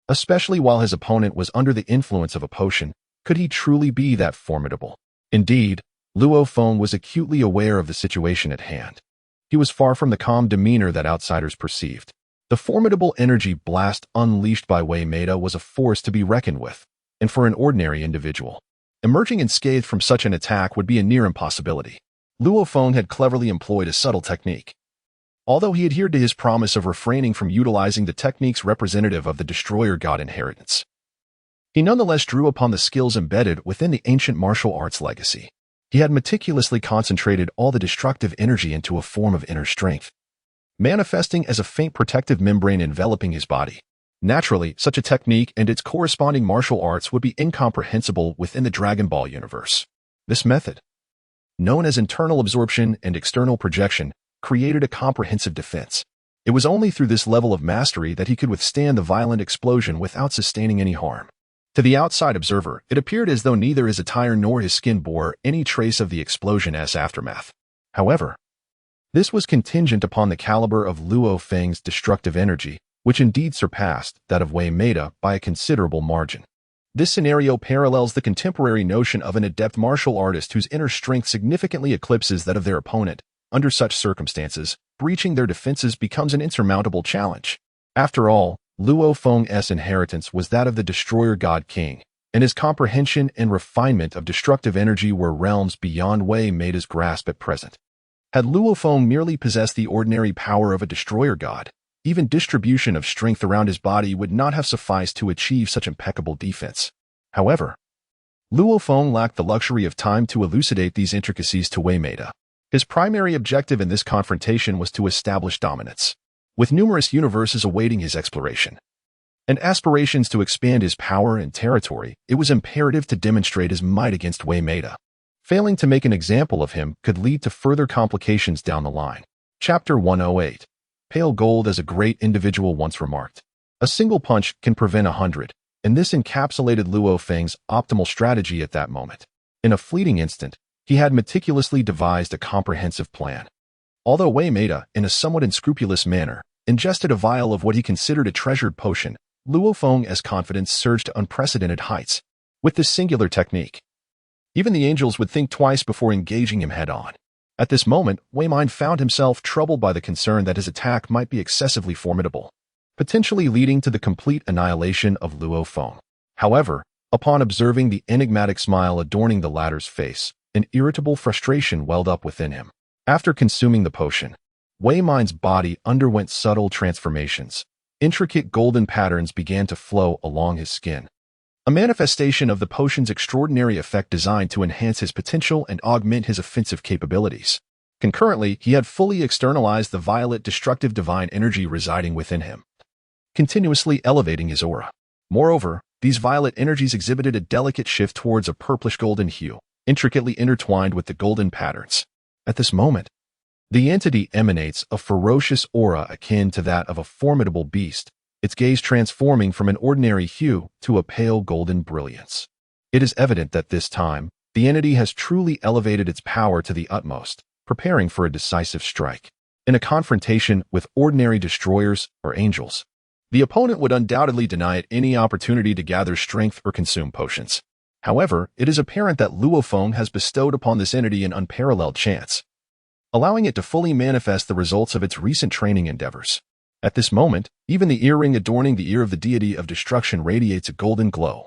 [SPEAKER 1] especially while his opponent was under the influence of a potion, could he truly be that formidable? Indeed, Luo Feng was acutely aware of the situation at hand. He was far from the calm demeanor that outsiders perceived. The formidable energy blast unleashed by Wei was a force to be reckoned with, and for an ordinary individual, emerging unscathed from such an attack would be a near impossibility. Luo Feng had cleverly employed a subtle technique. Although he adhered to his promise of refraining from utilizing the techniques representative of the destroyer god inheritance, he nonetheless drew upon the skills embedded within the ancient martial arts legacy. He had meticulously concentrated all the destructive energy into a form of inner strength, manifesting as a faint protective membrane enveloping his body. Naturally, such a technique and its corresponding martial arts would be incomprehensible within the Dragon Ball universe. This method, known as internal absorption and external projection, created a comprehensive defense. It was only through this level of mastery that he could withstand the violent explosion without sustaining any harm. To the outside observer, it appeared as though neither his attire nor his skin bore any trace of the explosion's aftermath. However, This was contingent upon the caliber of Luo Feng's destructive energy, which indeed surpassed that of Wei Meida by a considerable margin. This scenario parallels the contemporary notion of an adept martial artist whose inner strength significantly eclipses that of their opponent. Under such circumstances, breaching their defenses becomes an insurmountable challenge. After all, Luo Feng's inheritance was that of the destroyer god king, and his comprehension and refinement of destructive energy were realms beyond Wei Meida's grasp at present. Had Luo Feng merely possessed the ordinary power of a destroyer god, even distribution of strength around his body would not have sufficed to achieve such impeccable defense. However, Luo Feng lacked the luxury of time to elucidate these intricacies to Wei Meida. His primary objective in this confrontation was to establish dominance, with numerous universes awaiting his exploration, and aspirations to expand his power and territory. It was imperative to demonstrate his might against Wei Meida. Failing to make an example of him could lead to further complications down the line. Chapter 108. Pale Gold. As a great individual once remarked, a single punch can prevent 100, and this encapsulated Luo Feng's optimal strategy at that moment. In a fleeting instant, he had meticulously devised a comprehensive plan. Although Wei Meida, in a somewhat unscrupulous manner, ingested a vial of what he considered a treasured potion, Luo Feng's confidence surged to unprecedented heights. With this singular technique, even the angels would think twice before engaging him head-on. At this moment, Wei Meida found himself troubled by the concern that his attack might be excessively formidable, potentially leading to the complete annihilation of Luo Feng. However, upon observing the enigmatic smile adorning the latter's face, an irritable frustration welled up within him. After consuming the potion, Wei Meida's body underwent subtle transformations. Intricate golden patterns began to flow along his skin, a manifestation of the potion's extraordinary effect designed to enhance his potential and augment his offensive capabilities. Concurrently, he had fully externalized the violet destructive divine energy residing within him, continuously elevating his aura. Moreover, these violet energies exhibited a delicate shift towards a purplish-golden hue, intricately intertwined with the golden patterns. At this moment, the entity emanates a ferocious aura akin to that of a formidable beast, its gaze transforming from an ordinary hue to a pale golden brilliance. It is evident that this time, the entity has truly elevated its power to the utmost, preparing for a decisive strike. In a confrontation with ordinary destroyers or angels, the opponent would undoubtedly deny it any opportunity to gather strength or consume potions. However, it is apparent that Luo Feng has bestowed upon this entity an unparalleled chance, allowing it to fully manifest the results of its recent training endeavors. At this moment, even the earring adorning the ear of the deity of destruction radiates a golden glow,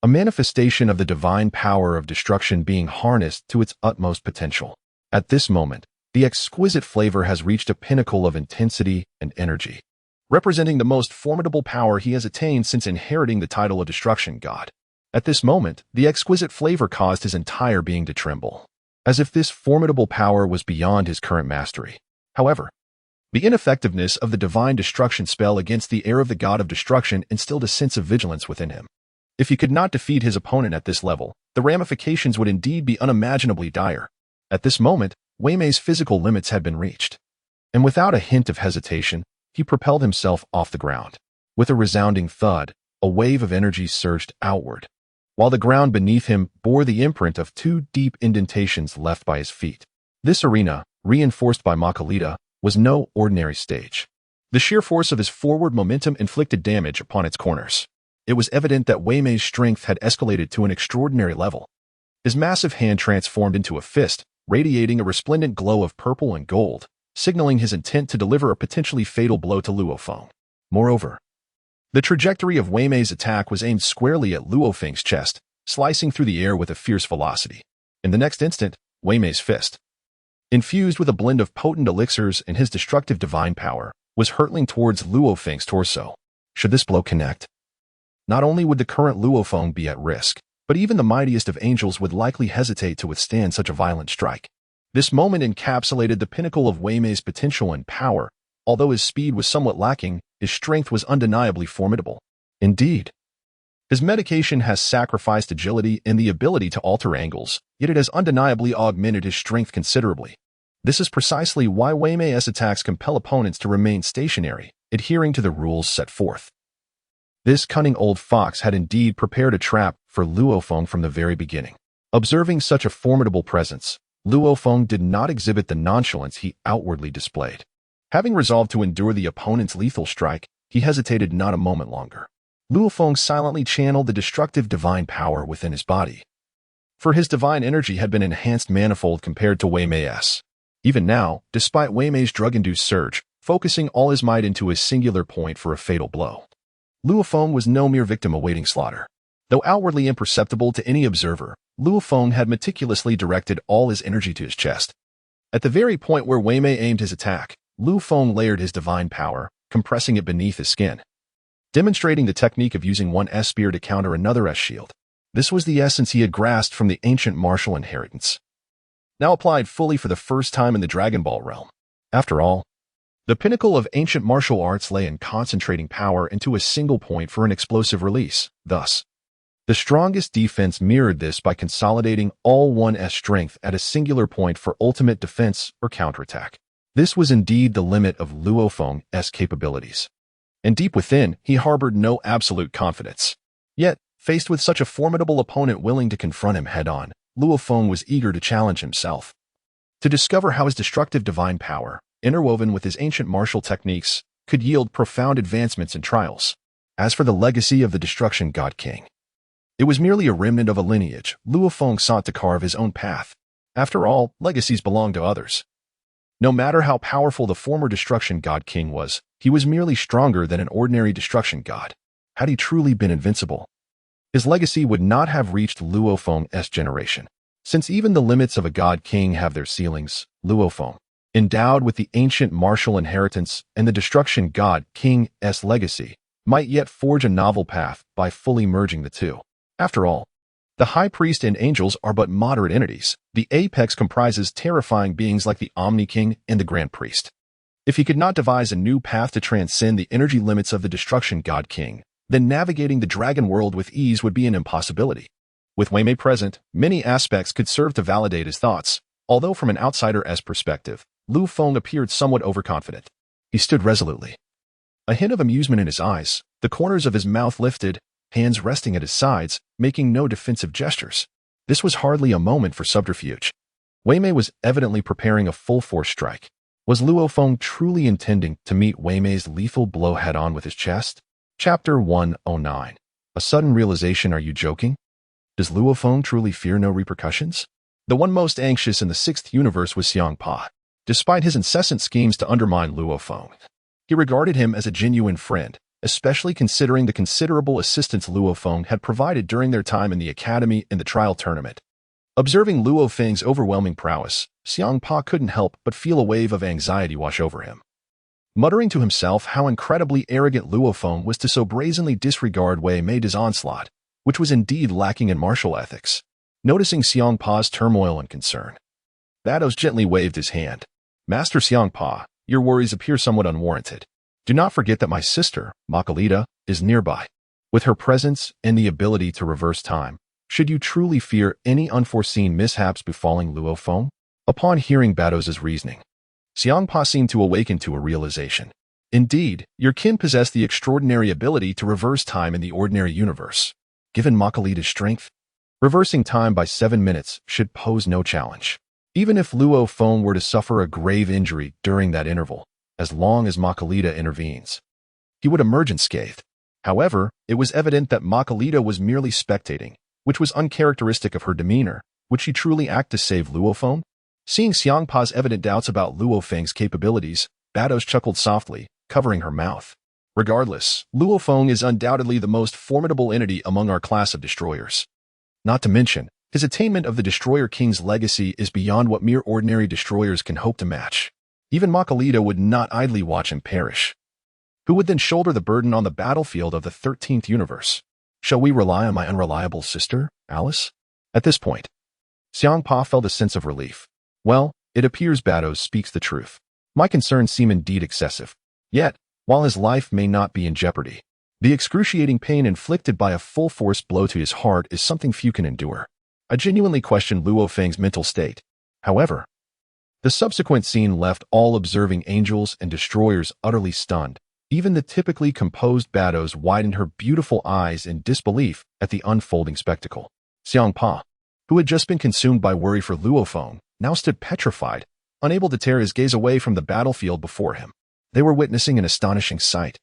[SPEAKER 1] a manifestation of the divine power of destruction being harnessed to its utmost potential. At this moment, the exquisite flavor has reached a pinnacle of intensity and energy, representing the most formidable power he has attained since inheriting the title of Destruction God. At this moment, the exquisite flavor caused his entire being to tremble, as if this formidable power was beyond his current mastery. However, the ineffectiveness of the divine destruction spell against the heir of the god of destruction instilled a sense of vigilance within him. If he could not defeat his opponent at this level, the ramifications would indeed be unimaginably dire. At this moment, Wei Mei's physical limits had been reached, and without a hint of hesitation, he propelled himself off the ground. With a resounding thud, a wave of energy surged outward, while the ground beneath him bore the imprint of two deep indentations left by his feet. This arena, reinforced by Makalita, was no ordinary stage. The sheer force of his forward momentum inflicted damage upon its corners. It was evident that Wei Mei's strength had escalated to an extraordinary level. His massive hand transformed into a fist, radiating a resplendent glow of purple and gold, signaling his intent to deliver a potentially fatal blow to Luo Feng. Moreover, the trajectory of Wei Mei's attack was aimed squarely at Luo Feng's chest, slicing through the air with a fierce velocity. In the next instant, Wei Mei's fist, infused with a blend of potent elixirs and his destructive divine power, was hurtling towards Luo Feng's torso. Should this blow connect, not only would the current Luo Feng be at risk, but even the mightiest of angels would likely hesitate to withstand such a violent strike. This moment encapsulated the pinnacle of Wei Mei's potential and power. Although his speed was somewhat lacking, his strength was undeniably formidable. Indeed, his medication has sacrificed agility and the ability to alter angles, yet it has undeniably augmented his strength considerably. This is precisely why Wei Mei's attacks compel opponents to remain stationary, adhering to the rules set forth. This cunning old fox had indeed prepared a trap for Luo Feng from the very beginning. Observing such a formidable presence, Luo Feng did not exhibit the nonchalance he outwardly displayed. Having resolved to endure the opponent's lethal strike, he hesitated not a moment longer. Luo Feng silently channeled the destructive divine power within his body. For his divine energy had been enhanced manifold compared to Wei Mei's. Even now, despite Wei Mei's drug-induced surge, focusing all his might into his singular point for a fatal blow. Luo Feng was no mere victim awaiting slaughter. Though outwardly imperceptible to any observer, Luo Feng had meticulously directed all his energy to his chest. At the very point where Wei Mei aimed his attack, Luo Feng layered his divine power, compressing it beneath his skin, demonstrating the technique of using one S-spear to counter another S-shield. This was the essence he had grasped from the ancient martial inheritance, now applied fully for the first time in the Dragon Ball realm. After all, the pinnacle of ancient martial arts lay in concentrating power into a single point for an explosive release. Thus, the strongest defense mirrored this by consolidating all 1's strength at a singular point for ultimate defense or counterattack. This was indeed the limit of Luo Feng's capabilities. And deep within, he harbored no absolute confidence. Yet, faced with such a formidable opponent willing to confront him head-on, Luo Feng was eager to challenge himself, to discover how his destructive divine power, interwoven with his ancient martial techniques, could yield profound advancements in trials. As for the legacy of the Destruction God King, it was merely a remnant of a lineage. Luo Feng sought to carve his own path. After all, legacies belong to others. No matter how powerful the former Destruction God King was, he was merely stronger than an ordinary Destruction God. Had he truly been invincible, his legacy would not have reached Luo Feng's generation. Since even the limits of a God King have their ceilings, Luo Feng, endowed with the ancient martial inheritance and the Destruction God King's legacy, might yet forge a novel path by fully merging the two. After all, the High Priest and angels are but moderate entities. The apex comprises terrifying beings like the Omni King and the Grand Priest. If he could not devise a new path to transcend the energy limits of the Destruction God King, then navigating the dragon world with ease would be an impossibility. With Wei Mei present, many aspects could serve to validate his thoughts, although from an outsider's perspective, Luo Feng appeared somewhat overconfident. He stood resolutely, a hint of amusement in his eyes, the corners of his mouth lifted, hands resting at his sides, making no defensive gestures. This was hardly a moment for subterfuge. Wei Mei was evidently preparing a full-force strike. Was Luo Feng truly intending to meet Wei Mei's lethal blow head-on with his chest? Chapter 109. A sudden realization. Are you joking? Does Luo Feng truly fear no repercussions? The one most anxious in the 6th universe was Hmph. Despite his incessant schemes to undermine Luo Feng, he regarded him as a genuine friend, especially considering the considerable assistance Luo Feng had provided during their time in the academy and the trial tournament. Observing Luo Feng's overwhelming prowess, Hmph couldn't help but feel a wave of anxiety wash over him. Muttering to himself how incredibly arrogant Luo Feng was to so brazenly disregard Wei Mei's onslaught, which was indeed lacking in martial ethics. Noticing Hmph's turmoil and concern, Beerus gently waved his hand. Master Hmph, your worries appear somewhat unwarranted. Do not forget that my sister, Makalita, is nearby. With her presence and the ability to reverse time, should you truly fear any unforeseen mishaps befalling Luo Feng? Upon hearing Beerus's reasoning, Hmph seemed to awaken to a realization. Indeed, your kin possessed the extraordinary ability to reverse time in the ordinary universe. Given Makalita's strength, reversing time by 7 minutes should pose no challenge. Even if Luo Feng were to suffer a grave injury during that interval, as long as Makalita intervenes, he would emerge unscathed. However, it was evident that Makalita was merely spectating, which was uncharacteristic of her demeanor. Would she truly act to save Luo Feng? Seeing Hmph's evident doubts about Luo Feng's capabilities, Beerus chuckled softly, covering her mouth. Regardless, Luo Feng is undoubtedly the most formidable entity among our class of destroyers. Not to mention, his attainment of the Destroyer King's legacy is beyond what mere ordinary destroyers can hope to match. Even Makalita would not idly watch him perish. Who would then shoulder the burden on the battlefield of the 13th universe? Shall we rely on my unreliable sister, Alice? At this point, Hmph felt a sense of relief. Well, it appears Beerus speaks the truth. My concerns seem indeed excessive. Yet, while his life may not be in jeopardy, the excruciating pain inflicted by a full-force blow to his heart is something few can endure. I genuinely questioned Luo Feng's mental state. However, the subsequent scene left all observing angels and destroyers utterly stunned. Even the typically composed Beerus widened her beautiful eyes in disbelief at the unfolding spectacle. Hmph, who had just been consumed by worry for Luo Feng, now stood petrified, unable to tear his gaze away from the battlefield before him. They were witnessing an astonishing sight.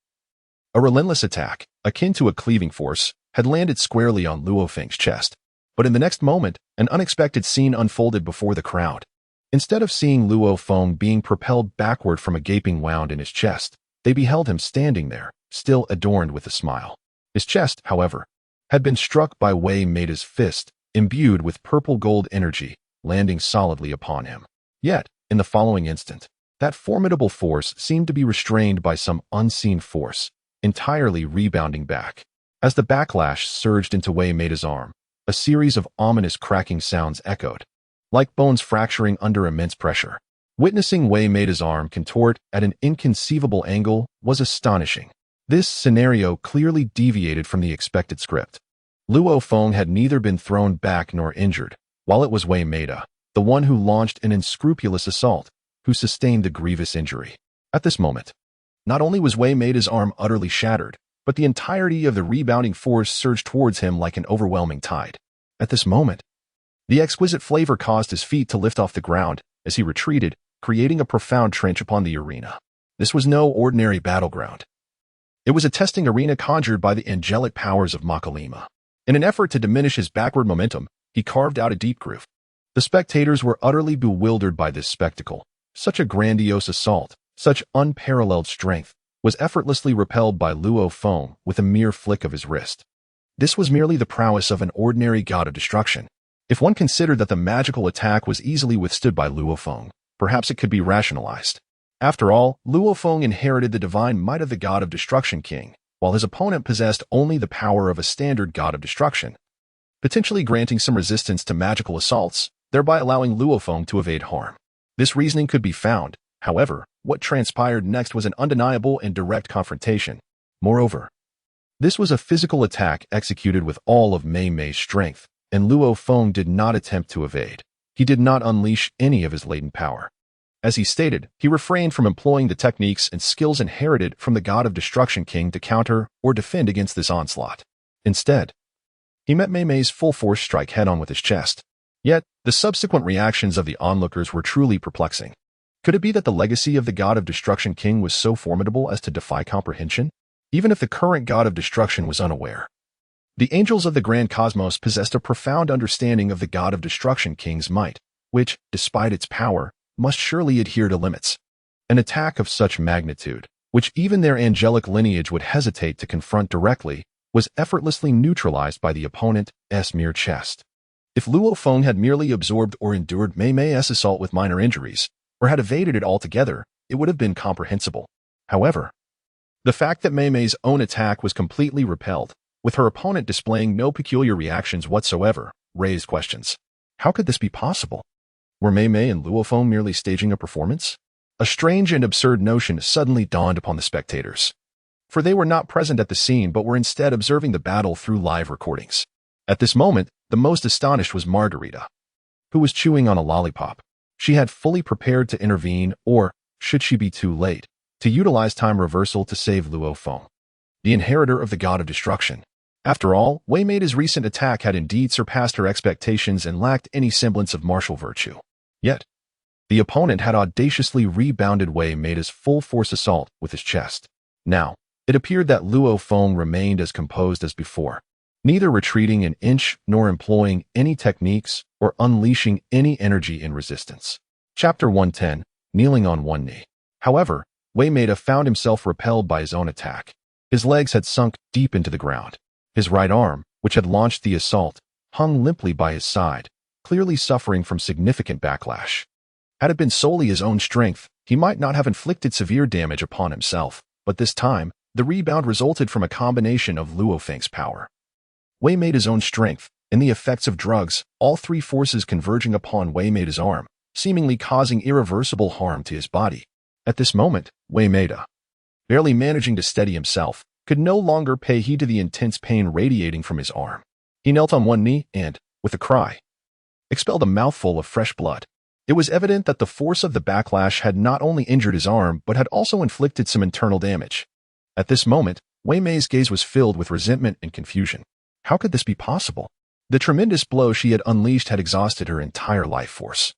[SPEAKER 1] A relentless attack, akin to a cleaving force, had landed squarely on Luo Feng's chest. But in the next moment, an unexpected scene unfolded before the crowd. Instead of seeing Luo Feng being propelled backward from a gaping wound in his chest, they beheld him standing there, still adorned with a smile. His chest, however, had been struck by Wei Meida's fist, imbued with purple-gold energy, landing solidly upon him. Yet, in the following instant, that formidable force seemed to be restrained by some unseen force, entirely rebounding back. As the backlash surged into Wei Meida's arm, a series of ominous cracking sounds echoed, like bones fracturing under immense pressure. Witnessing Wei Meida's arm contort at an inconceivable angle was astonishing. This scenario clearly deviated from the expected script. Luo Feng had neither been thrown back nor injured, while it was Wei Meida, the one who launched an unscrupulous assault, who sustained the grievous injury. At this moment, not only was Wei Meida's arm utterly shattered, but the entirety of the rebounding force surged towards him like an overwhelming tide. At this moment, the exquisite flavor caused his feet to lift off the ground as he retreated, creating a profound trench upon the arena. This was no ordinary battleground. It was a testing arena conjured by the angelic powers of Makalima. In an effort to diminish his backward momentum, he carved out a deep groove. The spectators were utterly bewildered by this spectacle. Such a grandiose assault, such unparalleled strength, was effortlessly repelled by Luo Feng with a mere flick of his wrist. This was merely the prowess of an ordinary god of destruction. If one considered that the magical attack was easily withstood by Luo Feng, perhaps it could be rationalized. After all, Luo Feng inherited the divine might of the god of destruction king, while his opponent possessed only the power of a standard god of destruction, potentially granting some resistance to magical assaults, thereby allowing Luo Feng to evade harm. This reasoning could be found. However, what transpired next was an undeniable and direct confrontation. Moreover, this was a physical attack executed with all of Mei Mei's strength, and Luo Feng did not attempt to evade. He did not unleash any of his latent power. As he stated, he refrained from employing the techniques and skills inherited from the god of destruction king to counter or defend against this onslaught. Instead, he met Mei Mei's full-force strike head-on with his chest. Yet, the subsequent reactions of the onlookers were truly perplexing. Could it be that the legacy of the god of destruction king was so formidable as to defy comprehension? Even if the current god of destruction was unaware. The angels of the grand cosmos possessed a profound understanding of the god of destruction king's might, which, despite its power, must surely adhere to limits. An attack of such magnitude, which even their angelic lineage would hesitate to confront directly, was effortlessly neutralized by the opponent's mere chest. If Luo Feng had merely absorbed or endured Mei Mei's assault with minor injuries, or had evaded it altogether, it would have been comprehensible. However, the fact that Mei Mei's own attack was completely repelled, with her opponent displaying no peculiar reactions whatsoever, raised questions. How could this be possible? Were Mei Mei and Luo Feng merely staging a performance? A strange and absurd notion suddenly dawned upon the spectators. For they were not present at the scene but were instead observing the battle through live recordings. At this moment, the most astonished was Margarita, who was chewing on a lollipop. She had fully prepared to intervene or, should she be too late, to utilize time reversal to save Luo Feng, the inheritor of the god of destruction. After all, Wei Meida's recent attack had indeed surpassed her expectations and lacked any semblance of martial virtue. Yet, the opponent had audaciously rebounded Wei Meida's full-force assault with his chest. Now, it appeared that Luo Feng remained as composed as before, neither retreating an inch nor employing any techniques or unleashing any energy in resistance. Chapter 110, Kneeling on One Knee. However, Wei Meida found himself repelled by his own attack. His legs had sunk deep into the ground. His right arm, which had launched the assault, hung limply by his side, clearly suffering from significant backlash. Had it been solely his own strength, he might not have inflicted severe damage upon himself, but this time, the rebound resulted from a combination of Luo Feng's power, Wei Meida's own strength, and the effects of drugs, all three forces converging upon Wei Meida's arm, seemingly causing irreversible harm to his body. At this moment, Wei Meida, barely managing to steady himself, could no longer pay heed to the intense pain radiating from his arm. He knelt on one knee and, with a cry, expelled a mouthful of fresh blood. It was evident that the force of the backlash had not only injured his arm but had also inflicted some internal damage. At this moment, Wei Mei's gaze was filled with resentment and confusion. How could this be possible? The tremendous blow she had unleashed had exhausted her entire life force.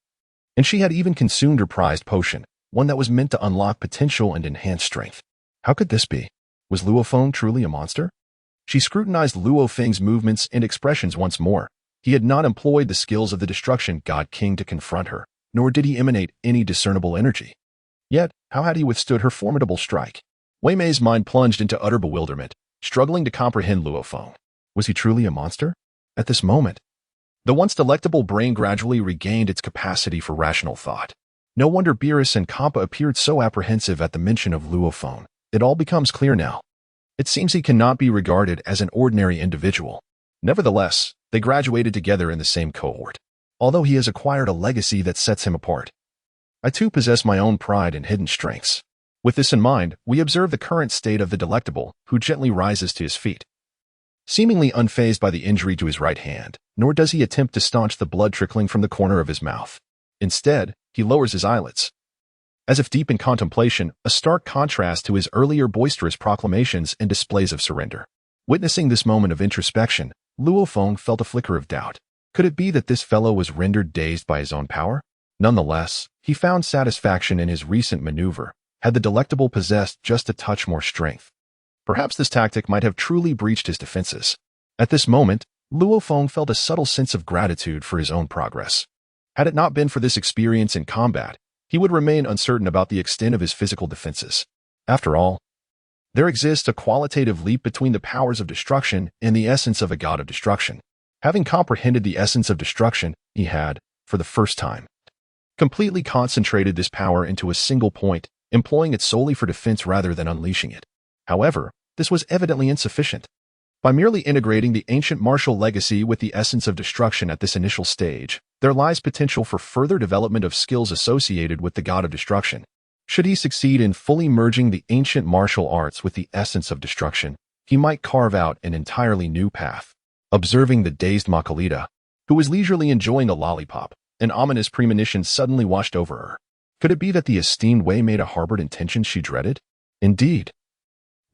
[SPEAKER 1] And she had even consumed her prized potion, one that was meant to unlock potential and enhance strength. How could this be? Was Luo Feng truly a monster? She scrutinized Luo Feng's movements and expressions once more. He had not employed the skills of the Destruction God King to confront her, nor did he emanate any discernible energy. Yet, how had he withstood her formidable strike? Wei Mei's mind plunged into utter bewilderment, struggling to comprehend Luo Feng. Was he truly a monster? At this moment, the once delectable brain gradually regained its capacity for rational thought. No wonder Beerus and Hmph appeared so apprehensive at the mention of Luo Feng. It all becomes clear now. It seems he cannot be regarded as an ordinary individual. Nevertheless, they graduated together in the same cohort, although he has acquired a legacy that sets him apart. I too possess my own pride and hidden strengths. With this in mind, we observe the current state of the delectable, who gently rises to his feet. Seemingly unfazed by the injury to his right hand, nor does he attempt to staunch the blood trickling from the corner of his mouth. Instead, he lowers his eyelids. As if deep in contemplation, a stark contrast to his earlier boisterous proclamations and displays of surrender. Witnessing this moment of introspection, Luo Feng felt a flicker of doubt. Could it be that this fellow was rendered dazed by his own power? Nonetheless, he found satisfaction in his recent maneuver, had the delectable possessed just a touch more strength. Perhaps this tactic might have truly breached his defenses. At this moment, Luo Feng felt a subtle sense of gratitude for his own progress. Had it not been for this experience in combat, he would remain uncertain about the extent of his physical defenses. After all, there exists a qualitative leap between the powers of destruction and the essence of a god of destruction. Having comprehended the essence of destruction, he had, for the first time, completely concentrated this power into a single point, employing it solely for defense rather than unleashing it. However, this was evidently insufficient. By merely integrating the ancient martial legacy with the essence of destruction at this initial stage, there lies potential for further development of skills associated with the god of destruction. Should he succeed in fully merging the ancient martial arts with the essence of destruction, he might carve out an entirely new path. Observing the dazed Makalita, who was leisurely enjoying a lollipop, an ominous premonition suddenly washed over her. Could it be that the esteemed Wei Maida harbored intentions she dreaded? Indeed.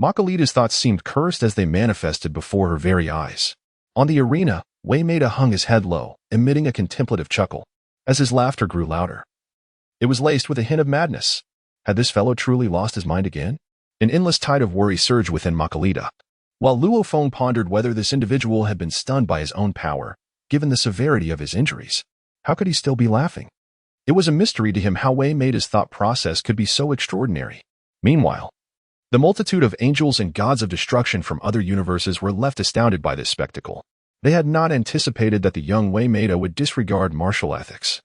[SPEAKER 1] Makalita's thoughts seemed cursed as they manifested before her very eyes. On the arena, Wei Maida hung his head low, emitting a contemplative chuckle, as his laughter grew louder. It was laced with a hint of madness. Had this fellow truly lost his mind again? An endless tide of worry surged within Makalita, while Luo Feng pondered whether this individual had been stunned by his own power, given the severity of his injuries. How could he still be laughing? It was a mystery to him how Wei Maida's thought process could be so extraordinary. Meanwhile, the multitude of angels and gods of destruction from other universes were left astounded by this spectacle. They had not anticipated that the young Wei Maida would disregard martial ethics,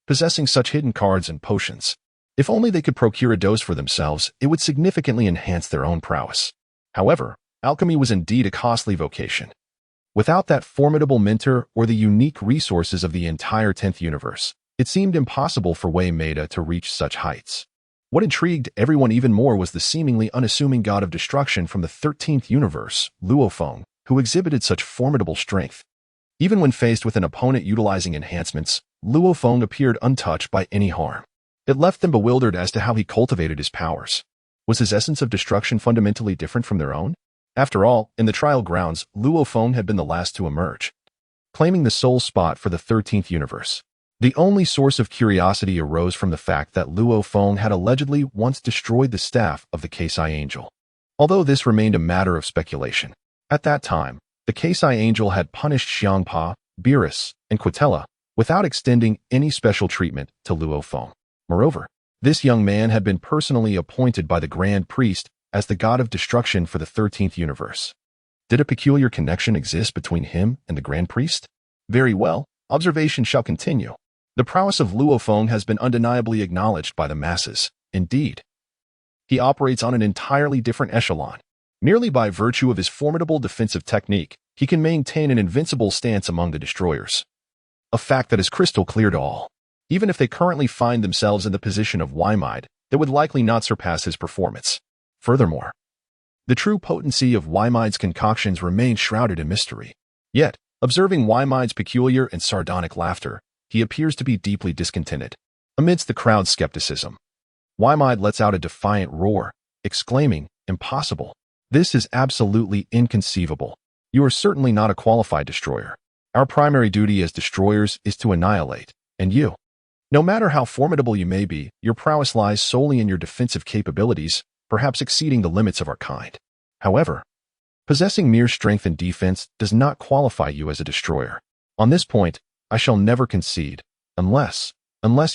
[SPEAKER 1] possessing such hidden cards and potions. If only they could procure a dose for themselves, it would significantly enhance their own prowess. However, alchemy was indeed a costly vocation. Without that formidable mentor or the unique resources of the entire 10th universe, it seemed impossible for Wei Maida to reach such heights. What intrigued everyone even more was the seemingly unassuming god of destruction from the 13th universe, Luo Feng, who exhibited such formidable strength. Even when faced with an opponent utilizing enhancements, Luo Feng appeared untouched by any harm. It left them bewildered as to how he cultivated his powers. Was his essence of destruction fundamentally different from their own? After all, in the trial grounds, Luo Feng had been the last to emerge, claiming the sole spot for the 13th universe. The only source of curiosity arose from the fact that Luo Feng had allegedly once destroyed the staff of the Keisai Angel. Although this remained a matter of speculation, at that time, the Keisai Angel had punished Hmph, Beerus, and Quitella without extending any special treatment to Luo Feng. Moreover, this young man had been personally appointed by the Grand Priest as the god of destruction for the 13th universe. Did a peculiar connection exist between him and the Grand Priest? Very well, observation shall continue. The prowess of Luo Feng has been undeniably acknowledged by the masses. Indeed, he operates on an entirely different echelon. Merely by virtue of his formidable defensive technique, he can maintain an invincible stance among the destroyers. A fact that is crystal clear to all. Even if they currently find themselves in the position of Weimide, they would likely not surpass his performance. Furthermore, the true potency of Weimide's concoctions remains shrouded in mystery. Yet, observing Weimide's peculiar and sardonic laughter, he appears to be deeply discontented. Amidst the crowd's skepticism, Weimide lets out a defiant roar, exclaiming, "Impossible. This is absolutely inconceivable. You are certainly not a qualified destroyer. Our primary duty as destroyers is to annihilate, and you No matter how formidable you may be, your prowess lies solely in your defensive capabilities, perhaps exceeding the limits of our kind. However, possessing mere strength and defense does not qualify you as a destroyer. On this point, I shall never concede, unless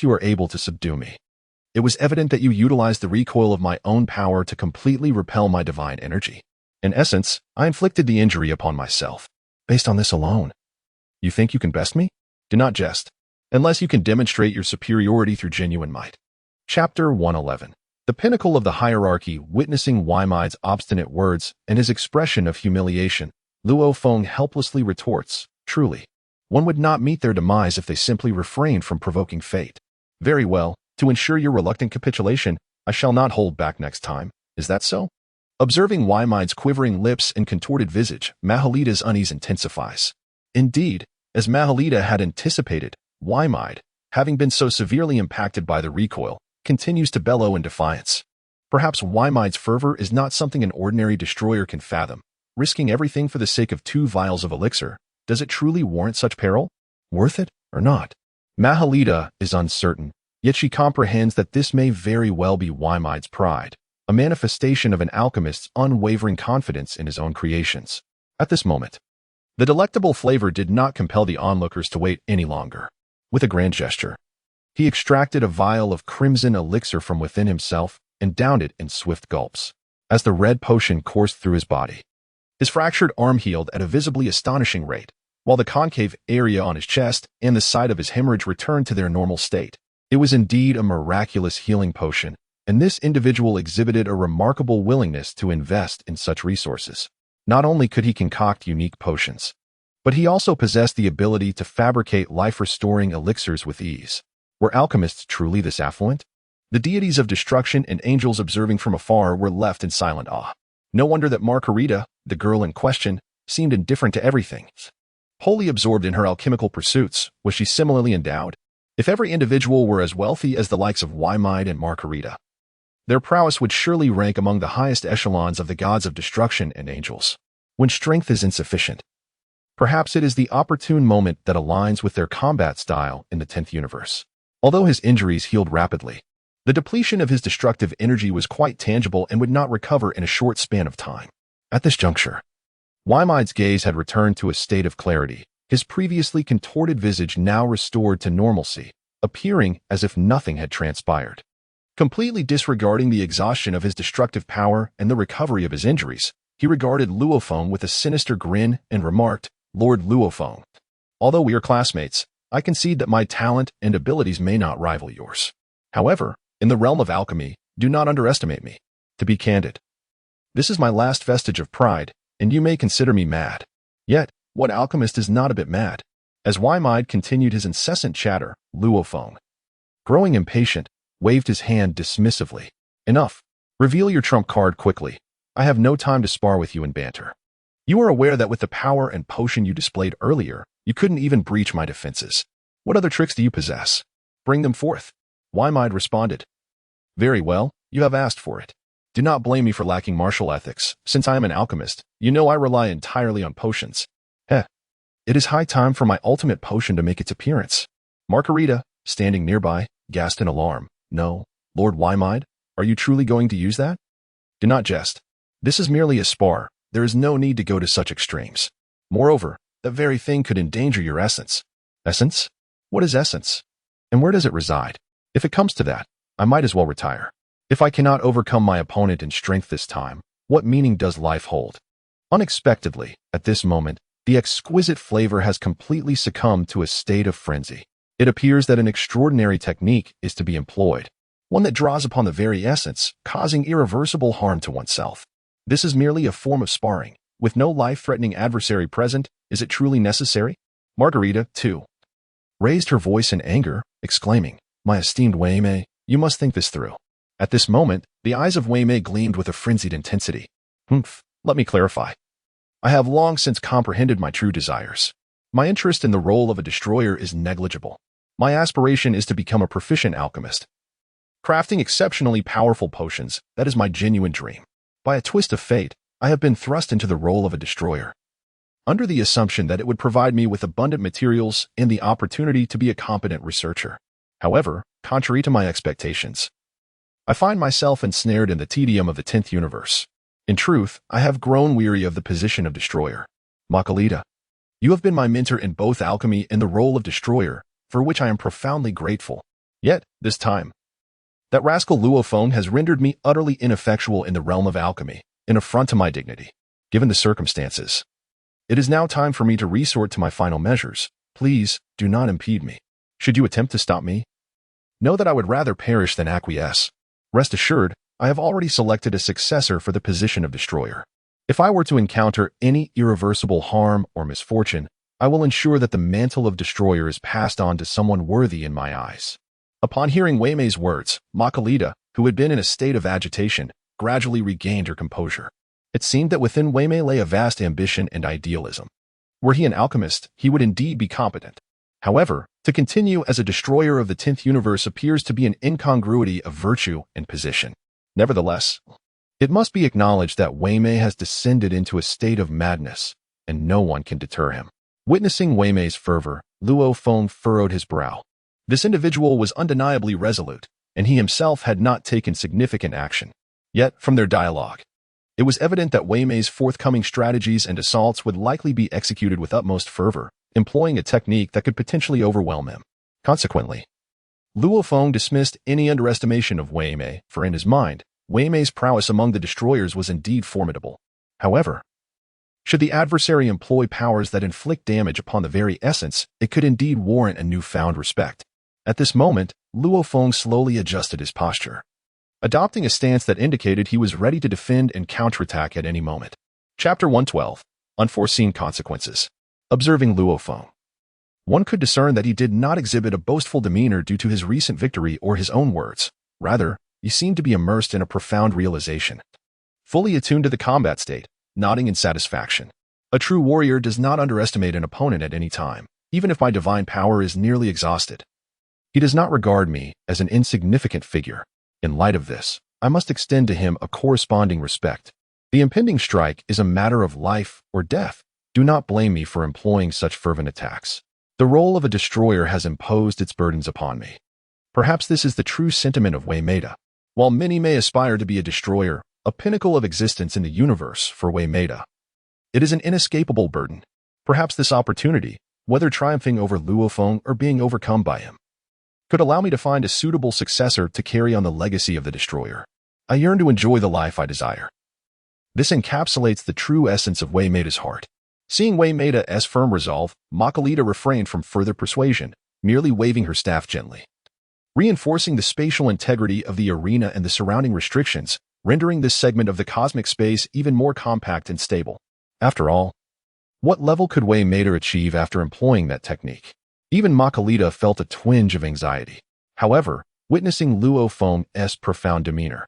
[SPEAKER 1] you are able to subdue me. It was evident that you utilized the recoil of my own power to completely repel my divine energy. In essence, I inflicted the injury upon myself. Based on this alone, you think you can best me? Do not jest, unless you can demonstrate your superiority through genuine might. Chapter 111. The pinnacle of the hierarchy, witnessing Wymide's obstinate words and his expression of humiliation, Luo Feng helplessly retorts, truly, one would not meet their demise if they simply refrained from provoking fate. Very well, to ensure your reluctant capitulation, I shall not hold back next time. Is that so? Observing Wymide's quivering lips and contorted visage, Mahalita's unease intensifies. Indeed, as Mahalita had anticipated, Wymide, having been so severely impacted by the recoil, continues to bellow in defiance. Perhaps Wymide's fervor is not something an ordinary destroyer can fathom. Risking everything for the sake of 2 vials of elixir, does it truly warrant such peril? Worth it or not? Mahalita is uncertain, yet she comprehends that this may very well be Wymide's pride, a manifestation of an alchemist's unwavering confidence in his own creations. At this moment, the delectable flavor did not compel the onlookers to wait any longer. With a grand gesture, he extracted a vial of crimson elixir from within himself and downed it in swift gulps. As the red potion coursed through his body, his fractured arm healed at a visibly astonishing rate, while the concave area on his chest and the site of his hemorrhage returned to their normal state. It was indeed a miraculous healing potion, and this individual exhibited a remarkable willingness to invest in such resources. Not only could he concoct unique potions, but he also possessed the ability to fabricate life-restoring elixirs with ease. Were alchemists truly this affluent? The deities of destruction and angels observing from afar were left in silent awe. No wonder that Margarita, the girl in question, seemed indifferent to everything. Wholly absorbed in her alchemical pursuits, was she similarly endowed? If every individual were as wealthy as the likes of Wymide and Margarita, their prowess would surely rank among the highest echelons of the gods of destruction and angels. When strength is insufficient, perhaps it is the opportune moment that aligns with their combat style in the 10th universe. Although his injuries healed rapidly, the depletion of his destructive energy was quite tangible and would not recover in a short span of time. At this juncture, Wymide's gaze had returned to a state of clarity, his previously contorted visage now restored to normalcy, appearing as if nothing had transpired. Completely disregarding the exhaustion of his destructive power and the recovery of his injuries, he regarded Luo Feng with a sinister grin and remarked, "Lord Luo Feng, although we are classmates, I concede that my talent and abilities may not rival yours. However, in the realm of alchemy, do not underestimate me. To be candid, this is my last vestige of pride, and you may consider me mad. Yet, what alchemist is not a bit mad?" As Wymide continued his incessant chatter, Luo Feng, growing impatient, waved his hand dismissively. "Enough. Reveal your trump card quickly. I have no time to spar with you in banter. You are aware that with the power and potion you displayed earlier, you couldn't even breach my defenses. What other tricks do you possess? Bring them forth." Wymide responded, "Very well, you have asked for it. Do not blame me for lacking martial ethics, since I am an alchemist. You know I rely entirely on potions. It is high time for my ultimate potion to make its appearance." Margarita, standing nearby, gasped in alarm. "No, Lord Wymide, are you truly going to use that? Do not jest. This is merely a spar. There is no need to go to such extremes. Moreover, that very thing could endanger your essence." "Essence? What is essence? And where does it reside? If it comes to that, I might as well retire. If I cannot overcome my opponent in strength this time, what meaning does life hold?" Unexpectedly, at this moment, the exquisite flavor has completely succumbed to a state of frenzy. It appears that an extraordinary technique is to be employed, one that draws upon the very essence, causing irreversible harm to oneself. This is merely a form of sparring. With no life-threatening adversary present, is it truly necessary? Margarita, too, raised her voice in anger, exclaiming, "My esteemed Weimei, you must think this through." At this moment, the eyes of Weimei gleamed with a frenzied intensity. Let me clarify. I have long since comprehended my true desires. My interest in the role of a destroyer is negligible. My aspiration is to become a proficient alchemist. Crafting exceptionally powerful potions, that is my genuine dream. By a twist of fate, I have been thrust into the role of a destroyer, under the assumption that it would provide me with abundant materials and the opportunity to be a competent researcher. However, contrary to my expectations, I find myself ensnared in the tedium of the 10th universe. In truth, I have grown weary of the position of destroyer. Makalita, you have been my mentor in both alchemy and the role of destroyer, for which I am profoundly grateful. Yet, this time, that rascal Luo Feng has rendered me utterly ineffectual in the realm of alchemy, an affront to my dignity. Given the circumstances, it is now time for me to resort to my final measures. Please, do not impede me. Should you attempt to stop me, know that I would rather perish than acquiesce. Rest assured, I have already selected a successor for the position of destroyer. If I were to encounter any irreversible harm or misfortune, I will ensure that the mantle of destroyer is passed on to someone worthy in my eyes. Upon hearing Wei Mei's words, Makalita, who had been in a state of agitation, gradually regained her composure. It seemed that within Wei Mei lay a vast ambition and idealism. Were he an alchemist, he would indeed be competent. However, to continue as a destroyer of the 10th universe appears to be an incongruity of virtue and position. Nevertheless, it must be acknowledged that Wei Mei has descended into a state of madness, and no one can deter him. Witnessing Wei Mei's fervor, Luo Feng furrowed his brow. This individual was undeniably resolute, and he himself had not taken significant action. Yet, from their dialogue, it was evident that Wei Mei's forthcoming strategies and assaults would likely be executed with utmost fervor, employing a technique that could potentially overwhelm him. Consequently, Luo Feng dismissed any underestimation of Wei Mei, for in his mind, Wei Mei's prowess among the destroyers was indeed formidable. However, should the adversary employ powers that inflict damage upon the very essence, it could indeed warrant a newfound respect. At this moment, Luo Feng slowly adjusted his posture, adopting a stance that indicated he was ready to defend and counterattack at any moment. Chapter 112. Unforeseen Consequences. Observing Luo Feng, one could discern that he did not exhibit a boastful demeanor due to his recent victory or his own words. Rather, he seemed to be immersed in a profound realization, fully attuned to the combat state, nodding in satisfaction. A true warrior does not underestimate an opponent at any time, even if my divine power is nearly exhausted. He does not regard me as an insignificant figure. In light of this, I must extend to him a corresponding respect. The impending strike is a matter of life or death. Do not blame me for employing such fervent attacks. The role of a destroyer has imposed its burdens upon me. Perhaps this is the true sentiment of Wei Mei. While many may aspire to be a destroyer, a pinnacle of existence in the universe for Wei Mei, it is an inescapable burden. Perhaps this opportunity, whether triumphing over Luo Feng or being overcome by him, could allow me to find a suitable successor to carry on the legacy of the destroyer. I yearn to enjoy the life I desire. This encapsulates the true essence of Wei Mei's heart. Seeing Wei Mei's firm resolve, Makalita refrained from further persuasion, merely waving her staff gently, reinforcing the spatial integrity of the arena and the surrounding restrictions, rendering this segment of the cosmic space even more compact and stable. After all, what level could Wei Mei achieve after employing that technique? Even Makalita felt a twinge of anxiety. However, witnessing Luo Feng's profound demeanor,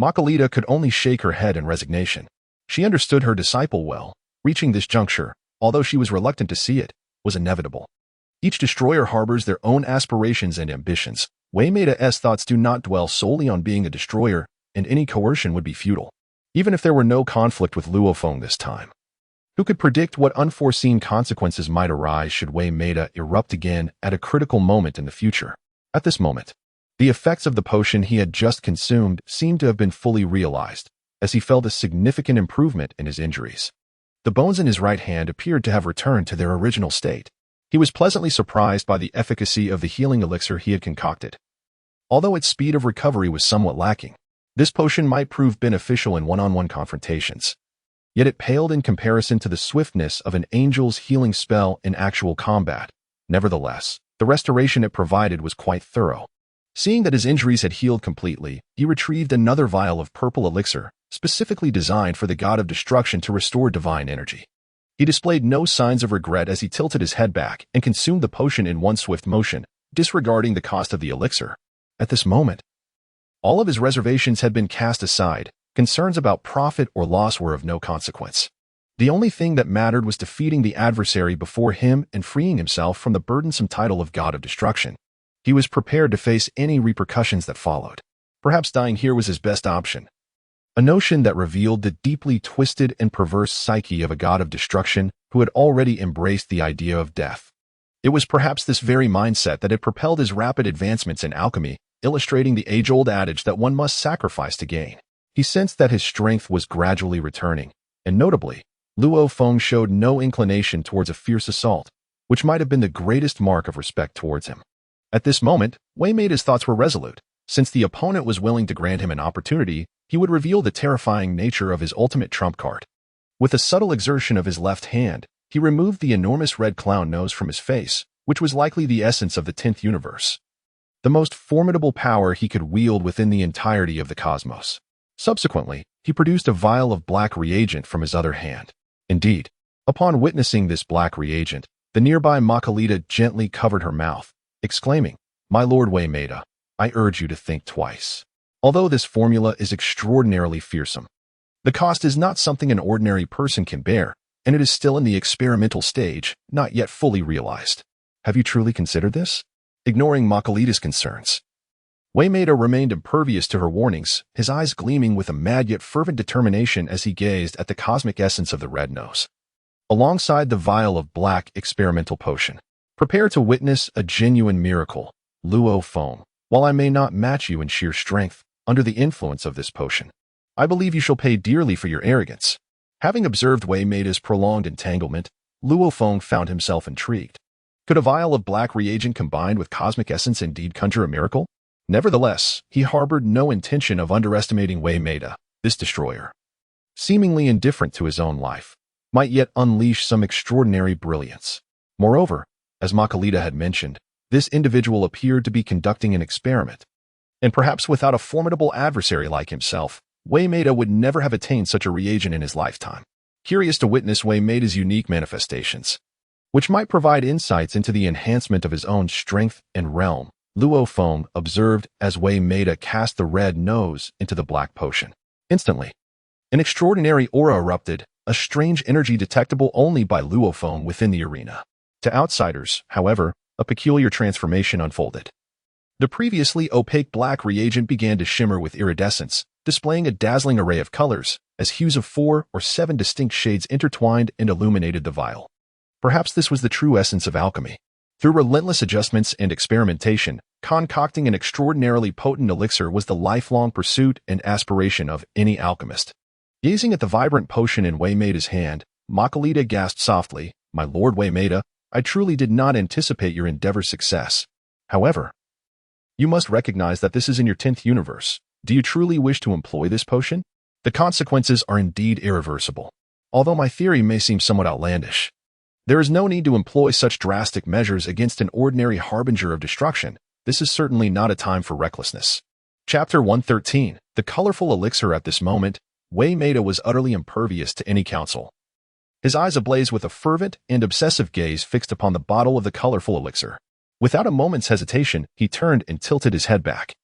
[SPEAKER 1] Makalita could only shake her head in resignation. She understood her disciple well. Reaching this juncture, although she was reluctant to see it, was inevitable. Each destroyer harbors their own aspirations and ambitions. Wei Mei's thoughts do not dwell solely on being a destroyer, and any coercion would be futile. Even if there were no conflict with Luo Feng this time, who could predict what unforeseen consequences might arise should Wei Mei erupt again at a critical moment in the future? At this moment, the effects of the potion he had just consumed seemed to have been fully realized, as he felt a significant improvement in his injuries. The bones in his right hand appeared to have returned to their original state. He was pleasantly surprised by the efficacy of the healing elixir he had concocted. Although its speed of recovery was somewhat lacking, this potion might prove beneficial in one-on-one confrontations. Yet it paled in comparison to the swiftness of an angel's healing spell in actual combat. Nevertheless, the restoration it provided was quite thorough. Seeing that his injuries had healed completely, he retrieved another vial of purple elixir, specifically designed for the god of destruction to restore divine energy. He displayed no signs of regret as he tilted his head back and consumed the potion in one swift motion, disregarding the cost of the elixir. At this moment, all of his reservations had been cast aside. Concerns about profit or loss were of no consequence. The only thing that mattered was defeating the adversary before him and freeing himself from the burdensome title of god of destruction. He was prepared to face any repercussions that followed. Perhaps dying here was his best option. A notion that revealed the deeply twisted and perverse psyche of a god of destruction who had already embraced the idea of death. It was perhaps this very mindset that had propelled his rapid advancements in alchemy, illustrating the age-old adage that one must sacrifice to gain. He sensed that his strength was gradually returning, and notably, Luo Feng showed no inclination towards a fierce assault, which might have been the greatest mark of respect towards him. At this moment, Wei Meida's thoughts were resolute. Since the opponent was willing to grant him an opportunity, he would reveal the terrifying nature of his ultimate trump card. With a subtle exertion of his left hand, he removed the enormous red clown nose from his face, which was likely the essence of the 10th universe, the most formidable power he could wield within the entirety of the cosmos. Subsequently, he produced a vial of black reagent from his other hand. Indeed, upon witnessing this black reagent, the nearby Makalita gently covered her mouth, exclaiming, "My lord Wei Meida, I urge you to think twice. Although this formula is extraordinarily fearsome, the cost is not something an ordinary person can bear, and it is still in the experimental stage, not yet fully realized. Have you truly considered this?" Ignoring Makalita's concerns, Wei Meida remained impervious to her warnings, his eyes gleaming with a mad yet fervent determination as he gazed at the cosmic essence of the red nose, alongside the vial of black experimental potion. "Prepare to witness a genuine miracle, Luo Feng. While I may not match you in sheer strength, under the influence of this potion, I believe you shall pay dearly for your arrogance." Having observed Wei Meida's prolonged entanglement, Luo Feng found himself intrigued. Could a vial of black reagent combined with cosmic essence indeed conjure a miracle? Nevertheless, he harbored no intention of underestimating Wei Meida. This destroyer, seemingly indifferent to his own life, might yet unleash some extraordinary brilliance. Moreover, as Makalita had mentioned, this individual appeared to be conducting an experiment, and perhaps without a formidable adversary like himself, Wei Meida would never have attained such a reagent in his lifetime. Curious to witness Wei Meida's unique manifestations, which might provide insights into the enhancement of his own strength and realm, Luo Feng observed as Wei Meida cast the red nose into the black potion. Instantly, an extraordinary aura erupted, a strange energy detectable only by Luo Feng within the arena. To outsiders, however, a peculiar transformation unfolded. The previously opaque black reagent began to shimmer with iridescence, displaying a dazzling array of colors, as hues of 4 or 7 distinct shades intertwined and illuminated the vial. Perhaps this was the true essence of alchemy. Through relentless adjustments and experimentation, concocting an extraordinarily potent elixir was the lifelong pursuit and aspiration of any alchemist. Gazing at the vibrant potion in Wei Meida's hand, Makalita gasped softly, "My lord Wei Meida, I truly did not anticipate your endeavor's success. However, you must recognize that this is in your 10th universe. Do you truly wish to employ this potion? The consequences are indeed irreversible. Although my theory may seem somewhat outlandish, there is no need to employ such drastic measures against an ordinary harbinger of destruction. This is certainly not a time for recklessness." Chapter 113. The colorful elixir. At this moment, Wei Meida was utterly impervious to any counsel. His eyes ablaze with a fervent and obsessive gaze fixed upon the bottle of the colorful elixir. Without a moment's hesitation, he turned and tilted his head back,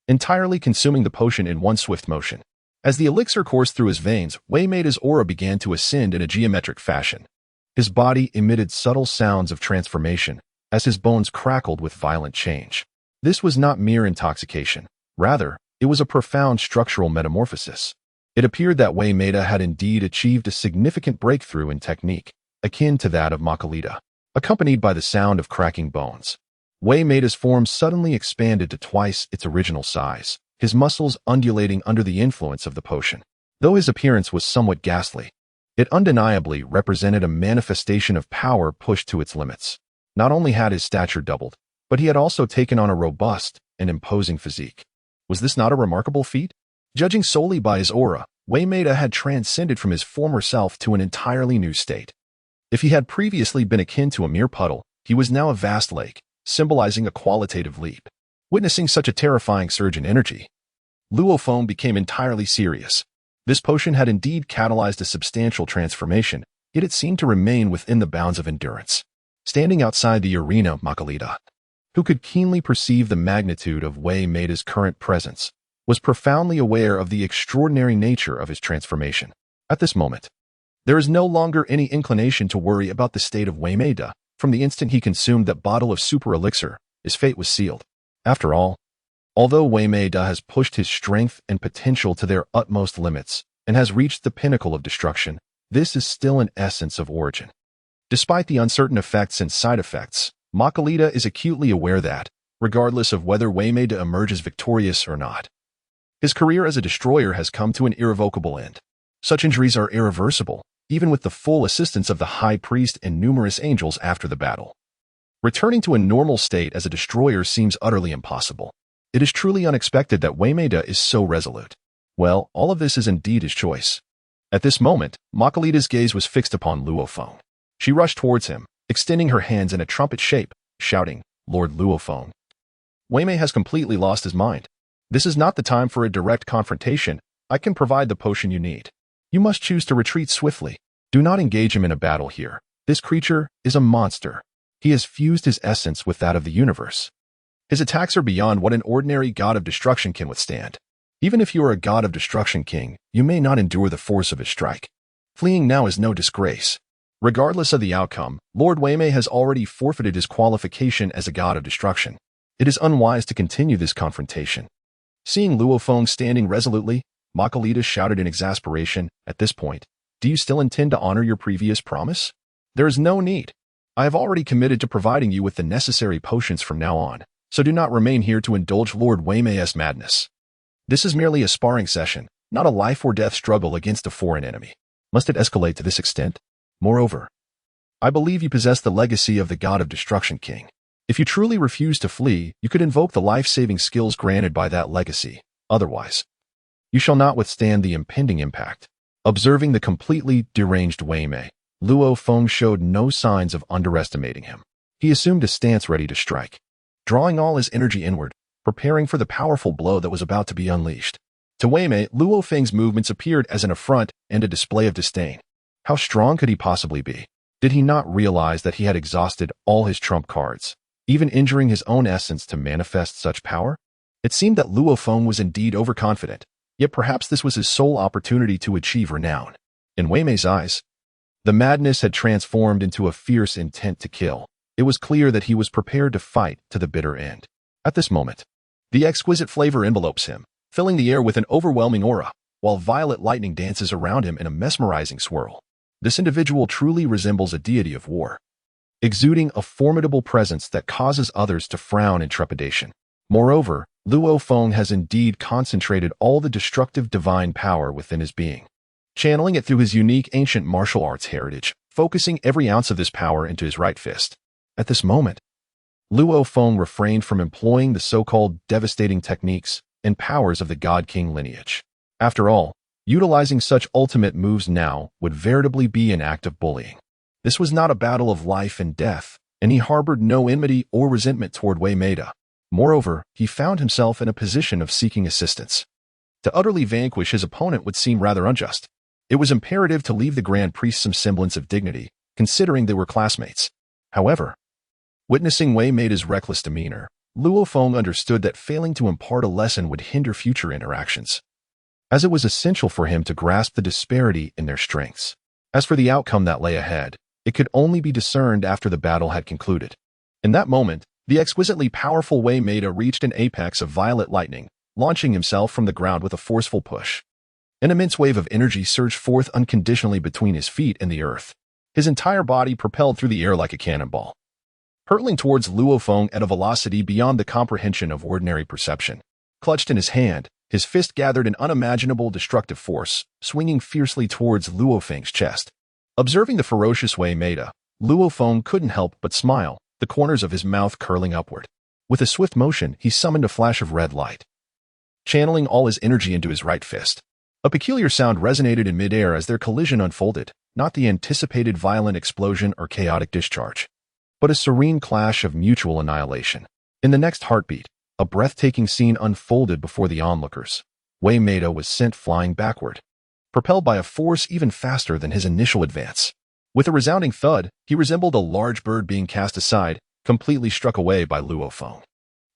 [SPEAKER 1] entirely consuming the potion in one swift motion. As the elixir coursed through his veins, Wei Meida's aura began to ascend in a geometric fashion. His body emitted subtle sounds of transformation, as his bones crackled with violent change. This was not mere intoxication. Rather, it was a profound structural metamorphosis. It appeared that Wei Meida had indeed achieved a significant breakthrough in technique, akin to that of Makalita. Accompanied by the sound of cracking bones, Wei Meida's form suddenly expanded to twice its original size, his muscles undulating under the influence of the potion. Though his appearance was somewhat ghastly, it undeniably represented a manifestation of power pushed to its limits. Not only had his stature doubled, but he had also taken on a robust and imposing physique. Was this not a remarkable feat? Judging solely by his aura, Wei Meida had transcended from his former self to an entirely new state. If he had previously been akin to a mere puddle, he was now a vast lake, symbolizing a qualitative leap. Witnessing such a terrifying surge in energy, Luo Feng became entirely serious. This potion had indeed catalyzed a substantial transformation, yet it seemed to remain within the bounds of endurance. Standing outside the arena, Makalita, who could keenly perceive the magnitude of Wei Meida's current presence, was profoundly aware of the extraordinary nature of his transformation. At this moment, there is no longer any inclination to worry about the state of Wei Meida. From the instant he consumed that bottle of super elixir, his fate was sealed. After all, although Wei Meida has pushed his strength and potential to their utmost limits and has reached the pinnacle of destruction, this is still an essence of origin. Despite the uncertain effects and side effects, Makalita is acutely aware that, regardless of whether Huimei emerges victorious or not, his career as a destroyer has come to an irrevocable end. Such injuries are irreversible, even with the full assistance of the High Priest and numerous angels after the battle. Returning to a normal state as a destroyer seems utterly impossible. It is truly unexpected that Huimei is so resolute. Well, all of this is indeed his choice. At this moment, Makalita's gaze was fixed upon Luo Feng. She rushed towards him, extending her hands in a trumpet shape, shouting, "Lord Luo Feng, Huimei has completely lost his mind. This is not the time for a direct confrontation. I can provide the potion you need. You must choose to retreat swiftly. Do not engage him in a battle here. This creature is a monster. He has fused his essence with that of the universe. His attacks are beyond what an ordinary god of destruction can withstand. Even if you are a god of destruction king, you may not endure the force of his strike. Fleeing now is no disgrace. Regardless of the outcome, Lord Huimei has already forfeited his qualification as a god of destruction. It is unwise to continue this confrontation." Seeing Luo Feng standing resolutely, Makalita shouted in exasperation, "At this point, do you still intend to honor your previous promise? There is no need. I have already committed to providing you with the necessary potions from now on, so do not remain here to indulge Lord Huimei's madness. This is merely a sparring session, not a life-or-death struggle against a foreign enemy. Must it escalate to this extent? Moreover, I believe you possess the legacy of the God of Destruction King. If you truly refuse to flee, you could invoke the life-saving skills granted by that legacy. Otherwise, you shall not withstand the impending impact." Observing the completely deranged Huimei, Luo Feng showed no signs of underestimating him. He assumed a stance ready to strike, drawing all his energy inward, preparing for the powerful blow that was about to be unleashed. To Huimei, Luo Feng's movements appeared as an affront and a display of disdain. How strong could he possibly be? Did he not realize that he had exhausted all his trump cards, even injuring his own essence to manifest such power? It seemed that Luo Feng was indeed overconfident, yet perhaps this was his sole opportunity to achieve renown. In Huimei's eyes, the madness had transformed into a fierce intent to kill. It was clear that he was prepared to fight to the bitter end. At this moment, the exquisite flavor envelopes him, filling the air with an overwhelming aura, while violet lightning dances around him in a mesmerizing swirl. This individual truly resembles a deity of war, exuding a formidable presence that causes others to frown in trepidation. Moreover, Luo Feng has indeed concentrated all the destructive divine power within his being, channeling it through his unique ancient martial arts heritage, focusing every ounce of this power into his right fist. At this moment, Luo Feng refrained from employing the so-called devastating techniques and powers of the God King lineage. After all, utilizing such ultimate moves now would veritably be an act of bullying. This was not a battle of life and death, and he harbored no enmity or resentment toward Huimei. Moreover, he found himself in a position of seeking assistance. To utterly vanquish his opponent would seem rather unjust. It was imperative to leave the Grand Priest some semblance of dignity, considering they were classmates. However, witnessing Huimei's reckless demeanor, Luo Feng understood that failing to impart a lesson would hinder future interactions, as it was essential for him to grasp the disparity in their strengths. As for the outcome that lay ahead, it could only be discerned after the battle had concluded. In that moment, the exquisitely powerful Huimei reached an apex of violet lightning, launching himself from the ground with a forceful push. An immense wave of energy surged forth unconditionally between his feet and the earth. His entire body propelled through the air like a cannonball, hurtling towards Luo Feng at a velocity beyond the comprehension of ordinary perception. Clutched in his hand, his fist gathered an unimaginable destructive force, swinging fiercely towards Luo Feng's chest. Observing the ferocious Huimei, Luo Feng couldn't help but smile, the corners of his mouth curling upward. With a swift motion, he summoned a flash of red light, channeling all his energy into his right fist. A peculiar sound resonated in midair as their collision unfolded, not the anticipated violent explosion or chaotic discharge, but a serene clash of mutual annihilation. In the next heartbeat, a breathtaking scene unfolded before the onlookers. Huimei was sent flying backward, propelled by a force even faster than his initial advance. With a resounding thud, he resembled a large bird being cast aside, completely struck away by Luo Feng.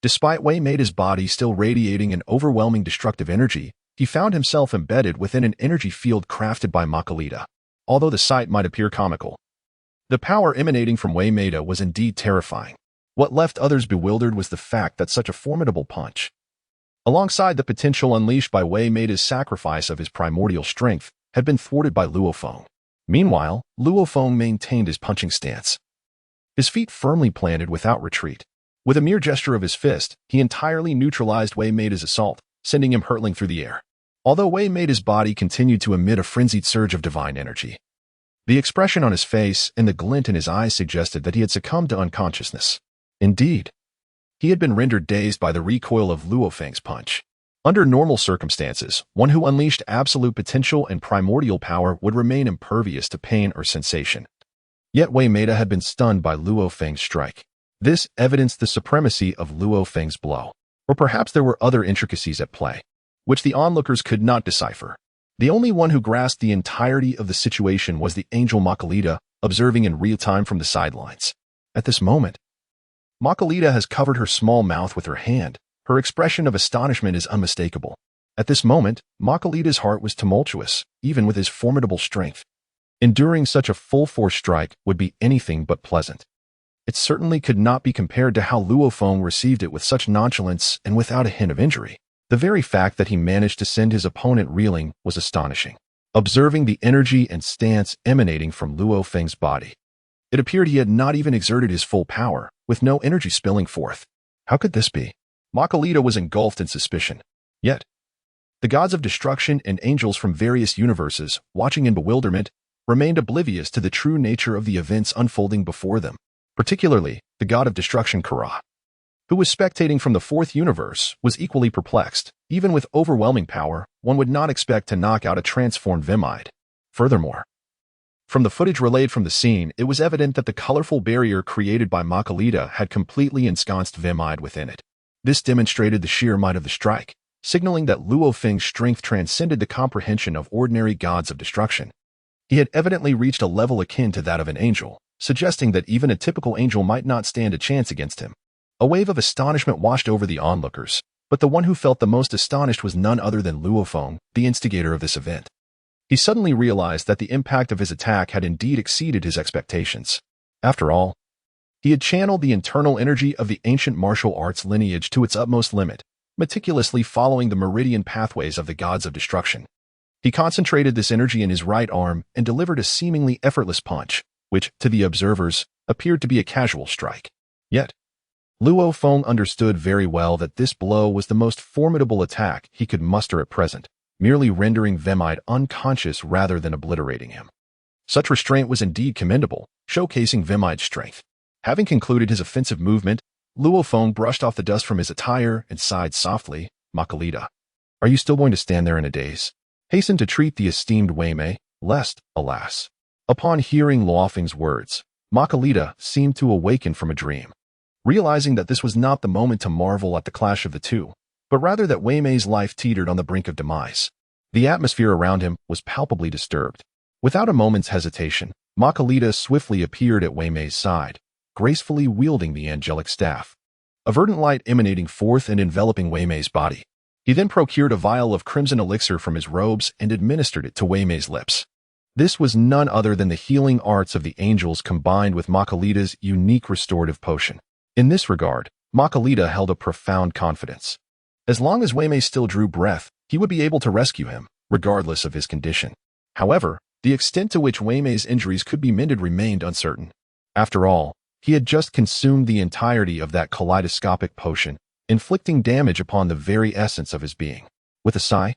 [SPEAKER 1] Despite Huimei's body still radiating an overwhelming destructive energy, he found himself embedded within an energy field crafted by Makalita. Although the sight might appear comical, the power emanating from Huimei was indeed terrifying. What left others bewildered was the fact that such a formidable punch, alongside the potential unleashed by Huimei's sacrifice of his primordial strength, had been thwarted by Luo Feng. Meanwhile, Luo Feng maintained his punching stance, his feet firmly planted without retreat. With a mere gesture of his fist, he entirely neutralized Wei Meida's assault, sending him hurtling through the air. Although Wei Meida's body continued to emit a frenzied surge of divine energy, the expression on his face and the glint in his eyes suggested that he had succumbed to unconsciousness. Indeed, he had been rendered dazed by the recoil of Luo Feng's punch. Under normal circumstances, one who unleashed absolute potential and primordial power would remain impervious to pain or sensation. Yet Wei Meida had been stunned by Luo Feng's strike. This evidenced the supremacy of Luo Feng's blow. Or perhaps there were other intricacies at play, which the onlookers could not decipher. The only one who grasped the entirety of the situation was the angel Makalita, observing in real time from the sidelines. At this moment, Makalita has covered her small mouth with her hand. Her expression of astonishment is unmistakable. At this moment, Makalita's heart was tumultuous, even with his formidable strength. Enduring such a full-force strike would be anything but pleasant. It certainly could not be compared to how Luo Feng received it with such nonchalance and without a hint of injury. The very fact that he managed to send his opponent reeling was astonishing. Observing the energy and stance emanating from Luo Feng's body, it appeared he had not even exerted his full power, with no energy spilling forth. How could this be? Makalita was engulfed in suspicion. Yet, the gods of destruction and angels from various universes, watching in bewilderment, remained oblivious to the true nature of the events unfolding before them. Particularly, the god of destruction Kara, who was spectating from the fourth universe, was equally perplexed. Even with overwhelming power, one would not expect to knock out a transformed Vemide. Furthermore, from the footage relayed from the scene, it was evident that the colorful barrier created by Makalita had completely ensconced Vemide within it. This demonstrated the sheer might of the strike, signaling that Luo Feng's strength transcended the comprehension of ordinary gods of destruction. He had evidently reached a level akin to that of an angel, suggesting that even a typical angel might not stand a chance against him. A wave of astonishment washed over the onlookers, but the one who felt the most astonished was none other than Luo Feng, the instigator of this event. He suddenly realized that the impact of his attack had indeed exceeded his expectations. After all, he had channeled the internal energy of the ancient martial arts lineage to its utmost limit, meticulously following the meridian pathways of the gods of destruction. He concentrated this energy in his right arm and delivered a seemingly effortless punch, which, to the observers, appeared to be a casual strike. Yet, Luo Feng understood very well that this blow was the most formidable attack he could muster at present, merely rendering Vemide unconscious rather than obliterating him. Such restraint was indeed commendable, showcasing Vemide's strength. Having concluded his offensive movement, Luo Feng brushed off the dust from his attire and sighed softly. Makalita, are you still going to stand there in a daze? Hasten to treat the esteemed Wei Mei, lest, alas. Upon hearing Luo Feng's words, Makalita seemed to awaken from a dream. Realizing that this was not the moment to marvel at the clash of the two, but rather that Wei Mei's life teetered on the brink of demise, the atmosphere around him was palpably disturbed. Without a moment's hesitation, Makalita swiftly appeared at Wei Mei's side, gracefully wielding the angelic staff, a verdant light emanating forth and enveloping Wei Mei's body. He then procured a vial of crimson elixir from his robes and administered it to Wei Mei's lips. This was none other than the healing arts of the angels combined with Makalita's unique restorative potion. In this regard, Makalita held a profound confidence. As long as Wei Mei still drew breath, he would be able to rescue him, regardless of his condition. However, the extent to which Wei Mei's injuries could be mended remained uncertain. After all, he had just consumed the entirety of that kaleidoscopic potion, inflicting damage upon the very essence of his being. With a sigh,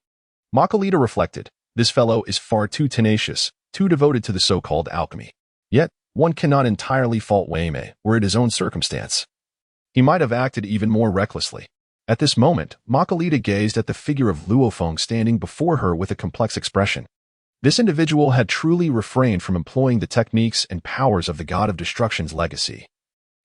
[SPEAKER 1] Makalita reflected, this fellow is far too tenacious, too devoted to the so-called alchemy. Yet, one cannot entirely fault Wei Mei were it his own circumstance. He might have acted even more recklessly. At this moment, Makalita gazed at the figure of Luo Feng standing before her with a complex expression. This individual had truly refrained from employing the techniques and powers of the god of destruction's legacy.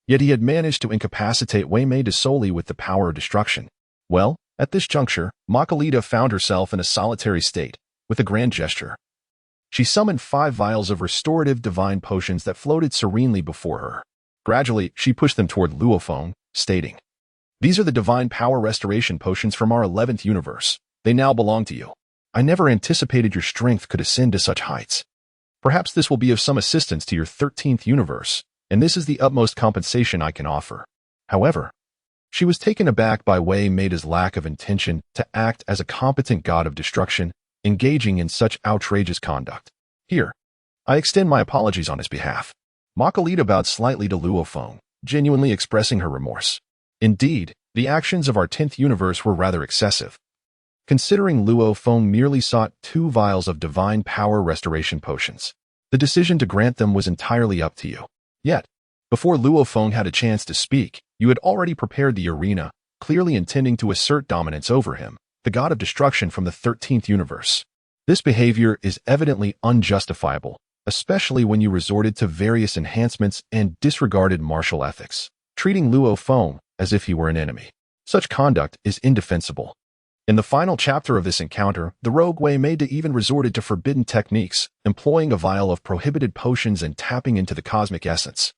[SPEAKER 1] Yet he had managed to incapacitate Wei Mei solely with the power of destruction. Well, at this juncture, Makalita found herself in a solitary state. With a grand gesture, she summoned 5 vials of restorative divine potions that floated serenely before her. Gradually, she pushed them toward Luo Feng, stating, "These are the divine power restoration potions from our 11th universe. They now belong to you. I never anticipated your strength could ascend to such heights. Perhaps this will be of some assistance to your 13th universe, and this is the utmost compensation I can offer." However, she was taken aback by Wei Mei's lack of intention to act as a competent god of destruction, engaging in such outrageous conduct. "Here, I extend my apologies on his behalf. Makalita bowed slightly to Luo Feng, genuinely expressing her remorse. Indeed, the actions of our 10th universe were rather excessive. Considering Luo Feng merely sought 2 vials of divine power restoration potions, the decision to grant them was entirely up to you. Yet, before Luo Feng had a chance to speak, you had already prepared the arena, clearly intending to assert dominance over him, the god of destruction from the 13th universe. This behavior is evidently unjustifiable, especially when you resorted to various enhancements and disregarded martial ethics, treating Luo Feng as if he were an enemy. Such conduct is indefensible. In the final chapter of this encounter, the rogue Hmph even resorted to forbidden techniques, employing a vial of prohibited potions and tapping into the cosmic essence.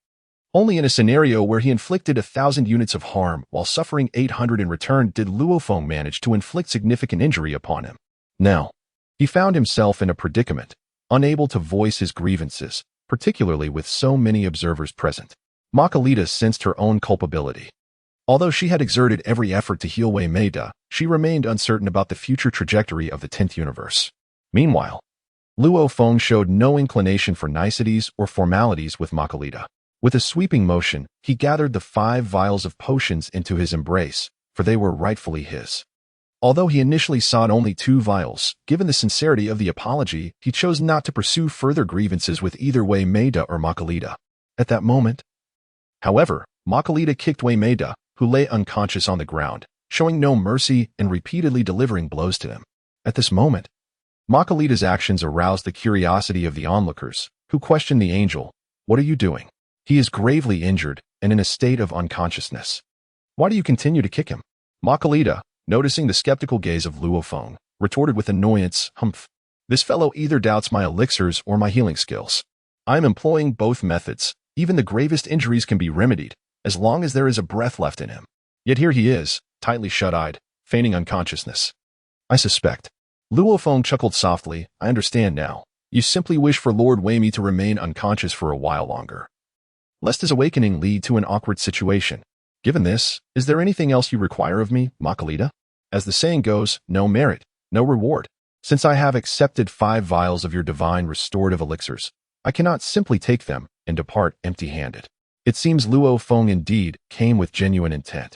[SPEAKER 1] Only in a scenario where he inflicted 1,000 units of harm while suffering 800 in return did Luo Feng manage to inflict significant injury upon him. Now, he found himself in a predicament, unable to voice his grievances, particularly with so many observers present. Makalita sensed her own culpability. Although she had exerted every effort to heal Hmph, she remained uncertain about the future trajectory of the 10th universe. Meanwhile, Luo Feng showed no inclination for niceties or formalities with Makalita. With a sweeping motion, he gathered the 5 vials of potions into his embrace, for they were rightfully his. Although he initially sought only 2 vials, given the sincerity of the apology, he chose not to pursue further grievances with either Hmph or Makalita. At that moment, however, Makalita kicked Hmph, who lay unconscious on the ground, showing no mercy and repeatedly delivering blows to him. At this moment, Makalita's actions aroused the curiosity of the onlookers, who questioned the angel, "What are you doing? He is gravely injured and in a state of unconsciousness. Why do you continue to kick him?" Makalita, noticing the skeptical gaze of Luo Feng, retorted with annoyance, "Hmph. This fellow either doubts my elixirs or my healing skills. I am employing both methods. Even the gravest injuries can be remedied, as long as there is a breath left in him. Yet here he is, tightly shut-eyed, feigning unconsciousness. I suspect." Luo Feng chuckled softly. "I understand now. You simply wish for Lord Hmph to remain unconscious for a while longer, lest his awakening lead to an awkward situation. Given this, is there anything else you require of me, Makalita? As the saying goes, no merit, no reward. Since I have accepted 5 vials of your divine restorative elixirs, I cannot simply take them and depart empty-handed." It seems Luo Feng indeed came with genuine intent.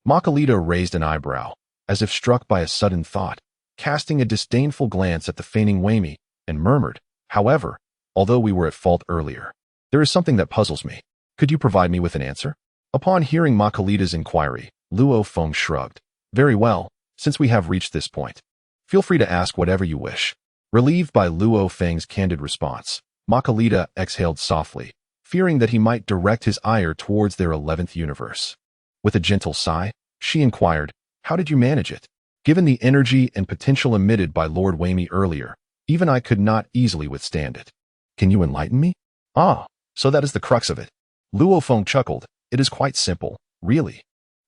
[SPEAKER 1] Makalita raised an eyebrow, as if struck by a sudden thought, casting a disdainful glance at the feigning Hmph, and murmured, "However, although we were at fault earlier, there is something that puzzles me. Could you provide me with an answer?" Upon hearing Makalita's inquiry, Luo Feng shrugged. "Very well, since we have reached this point. Feel free to ask whatever you wish." Relieved by Luo Feng's candid response, Makalita exhaled softly, fearing that he might direct his ire towards their 11th universe. With a gentle sigh, she inquired, "How did you manage it? Given the energy and potential emitted by Lord Hmph earlier, even I could not easily withstand it. Can you enlighten me?" "Ah, so that is the crux of it." Luo Feng chuckled. "It is quite simple, really.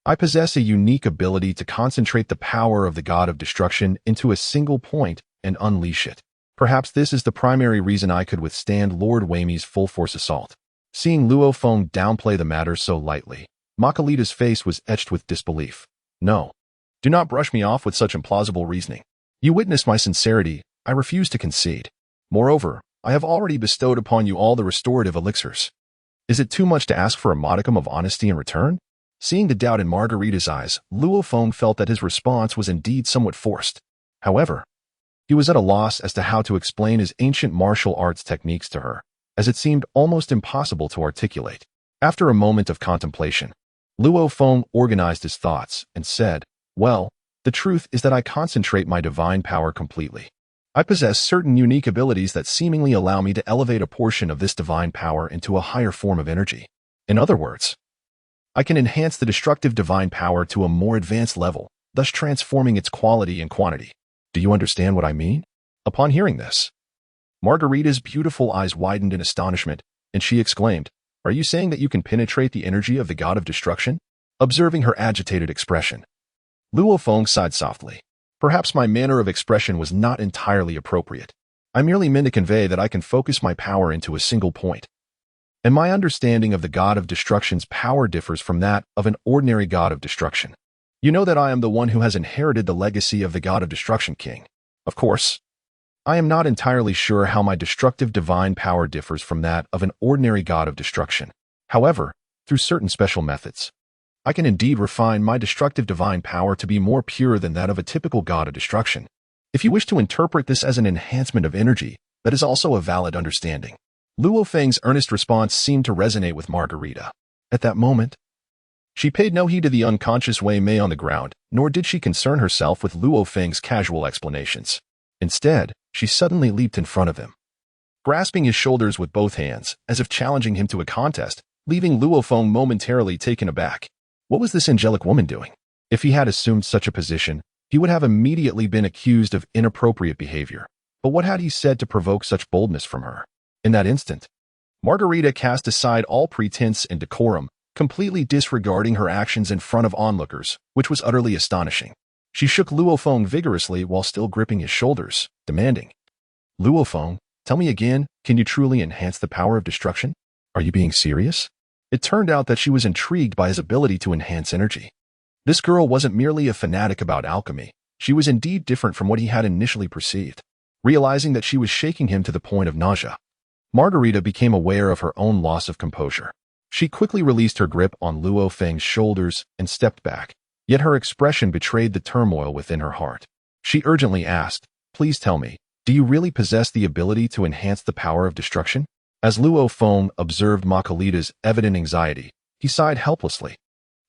[SPEAKER 1] I possess a unique ability to concentrate the power of the god of destruction into a single point and unleash it. Perhaps this is the primary reason I could withstand Lord Hmph's full-force assault." Seeing Luo Feng downplay the matter so lightly, Makalita's face was etched with disbelief. "No. Do not brush me off with such implausible reasoning. You witness my sincerity. I refuse to concede. Moreover, I have already bestowed upon you all the restorative elixirs. Is it too much to ask for a modicum of honesty in return?" Seeing the doubt in Margarita's eyes, Luo Feng felt that his response was indeed somewhat forced. However, he was at a loss as to how to explain his ancient martial arts techniques to her, as it seemed almost impossible to articulate. After a moment of contemplation, Luo Feng organized his thoughts and said, "Well, the truth is that I concentrate my divine power completely. I possess certain unique abilities that seemingly allow me to elevate a portion of this divine power into a higher form of energy. In other words, I can enhance the destructive divine power to a more advanced level, thus transforming its quality and quantity. Do you understand what I mean?" Upon hearing this, Margarita's beautiful eyes widened in astonishment, and she exclaimed, "Are you saying that you can penetrate the energy of the god of destruction?" Observing her agitated expression, Luo Feng sighed softly. "Perhaps my manner of expression was not entirely appropriate. I merely meant to convey that I can focus my power into a single point. And my understanding of the god of destruction's power differs from that of an ordinary god of destruction. You know that I am the one who has inherited the legacy of the god of destruction king. Of course, I am not entirely sure how my destructive divine power differs from that of an ordinary god of destruction. However, through certain special methods, I can indeed refine my destructive divine power to be more pure than that of a typical god of destruction. If you wish to interpret this as an enhancement of energy, that is also a valid understanding. Luo Feng's earnest response seemed to resonate with Margarita. At that moment, she paid no heed to the unconscious Wei Mei on the ground, nor did she concern herself with Luo Feng's casual explanations. Instead, she suddenly leaped in front of him, grasping his shoulders with both hands, as if challenging him to a contest, leaving Luo Feng momentarily taken aback. What was this angelic woman doing? If he had assumed such a position, he would have immediately been accused of inappropriate behavior. But what had he said to provoke such boldness from her? In that instant, Margarita cast aside all pretense and decorum, completely disregarding her actions in front of onlookers, which was utterly astonishing. She shook Luo Feng vigorously while still gripping his shoulders, demanding, "Luo Feng, tell me again, can you truly enhance the power of destruction? Are you being serious?" It turned out that she was intrigued by his ability to enhance energy. This girl wasn't merely a fanatic about alchemy. She was indeed different from what he had initially perceived. Realizing that she was shaking him to the point of nausea, Margarita became aware of her own loss of composure. She quickly released her grip on Luo Feng's shoulders and stepped back, yet her expression betrayed the turmoil within her heart. She urgently asked, "Please tell me, do you really possess the ability to enhance the power of destruction?" As Luo Feng observed Margarita's evident anxiety, he sighed helplessly.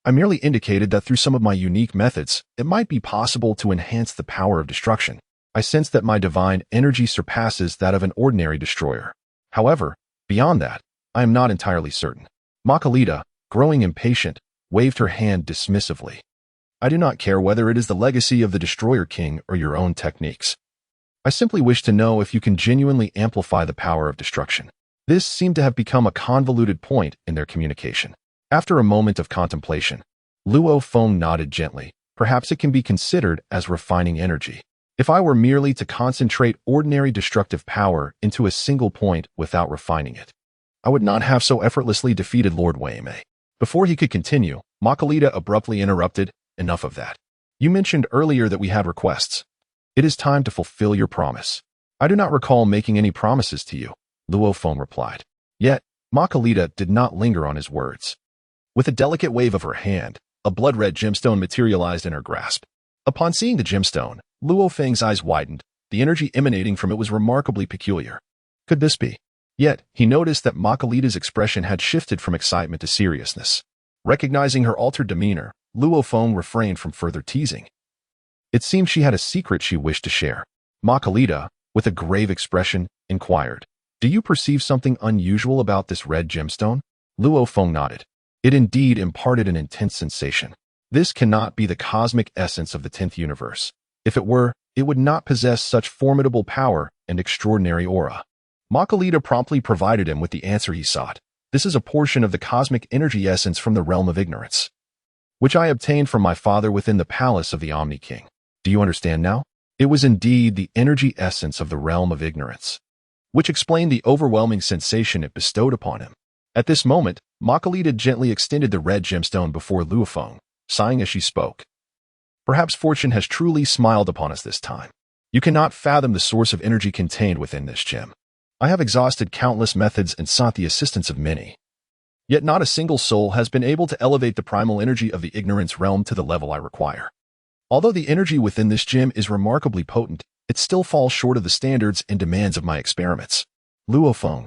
[SPEAKER 1] "I merely indicated that through some of my unique methods, it might be possible to enhance the power of destruction. I sense that my divine energy surpasses that of an ordinary destroyer. However, beyond that, I am not entirely certain." Margarita, growing impatient, waved her hand dismissively. "I do not care whether it is the legacy of the Destroyer King or your own techniques. I simply wish to know if you can genuinely amplify the power of destruction." This seemed to have become a convoluted point in their communication. After a moment of contemplation, Luo Feng nodded gently. "Perhaps it can be considered as refining energy. If I were merely to concentrate ordinary destructive power into a single point without refining it, I would not have so effortlessly defeated Lord Wei Mei." Before he could continue, Margarita abruptly interrupted, "Enough of that. You mentioned earlier that we had requests. It is time to fulfill your promise." "I do not recall making any promises to you," Luo Feng replied. Yet, Margarita did not linger on his words. With a delicate wave of her hand, a blood-red gemstone materialized in her grasp. Upon seeing the gemstone, Luo Feng's eyes widened. The energy emanating from it was remarkably peculiar. Could this be? Yet, he noticed that Margarita's expression had shifted from excitement to seriousness. Recognizing her altered demeanor, Luo Feng refrained from further teasing. It seemed she had a secret she wished to share. Margarita, with a grave expression, inquired, "Do you perceive something unusual about this red gemstone?" Luo Feng nodded. It indeed imparted an intense sensation. This cannot be the cosmic essence of the 10th universe. If it were, it would not possess such formidable power and extraordinary aura. Margarita promptly provided him with the answer he sought. "This is a portion of the cosmic energy essence from the realm of ignorance, which I obtained from my father within the palace of the Omni King." Do you understand now? It was indeed the energy essence of the realm of ignorance, which explained the overwhelming sensation it bestowed upon him. At this moment, Margarita gently extended the red gemstone before Luo Feng, sighing as she spoke. "Perhaps fortune has truly smiled upon us this time. You cannot fathom the source of energy contained within this gem. I have exhausted countless methods and sought the assistance of many. Yet not a single soul has been able to elevate the primal energy of the ignorance realm to the level I require. Although the energy within this gem is remarkably potent, it still falls short of the standards and demands of my experiments. Luo Feng,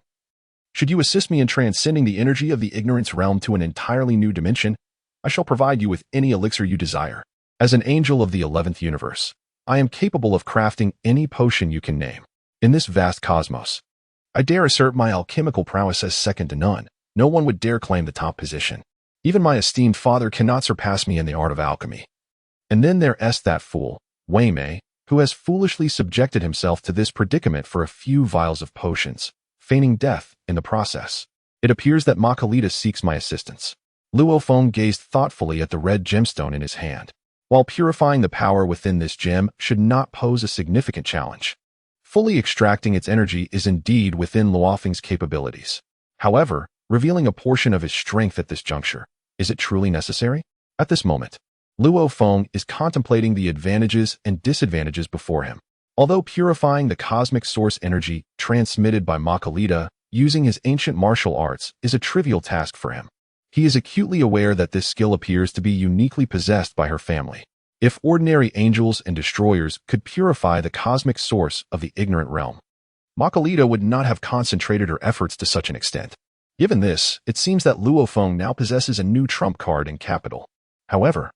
[SPEAKER 1] should you assist me in transcending the energy of the ignorance realm to an entirely new dimension, I shall provide you with any elixir you desire. As an angel of the 11th universe, I am capable of crafting any potion you can name. In this vast cosmos, I dare assert my alchemical prowess as second to none. No one would dare claim the top position. Even my esteemed father cannot surpass me in the art of alchemy. And then there's that fool, Wei Mei, who has foolishly subjected himself to this predicament for a few vials of potions, feigning death in the process. It appears that Margarita seeks my assistance." Luo Feng gazed thoughtfully at the red gemstone in his hand. While purifying the power within this gem should not pose a significant challenge, fully extracting its energy is indeed within Luo Feng's capabilities. However, revealing a portion of his strength at this juncture, is it truly necessary? At this moment, Luo Feng is contemplating the advantages and disadvantages before him. Although purifying the cosmic source energy transmitted by Makalita using his ancient martial arts is a trivial task for him, he is acutely aware that this skill appears to be uniquely possessed by her family. If ordinary angels and destroyers could purify the cosmic source of the ignorant realm, Makalita would not have concentrated her efforts to such an extent. Given this, it seems that Luo Feng now possesses a new trump card in capital. However,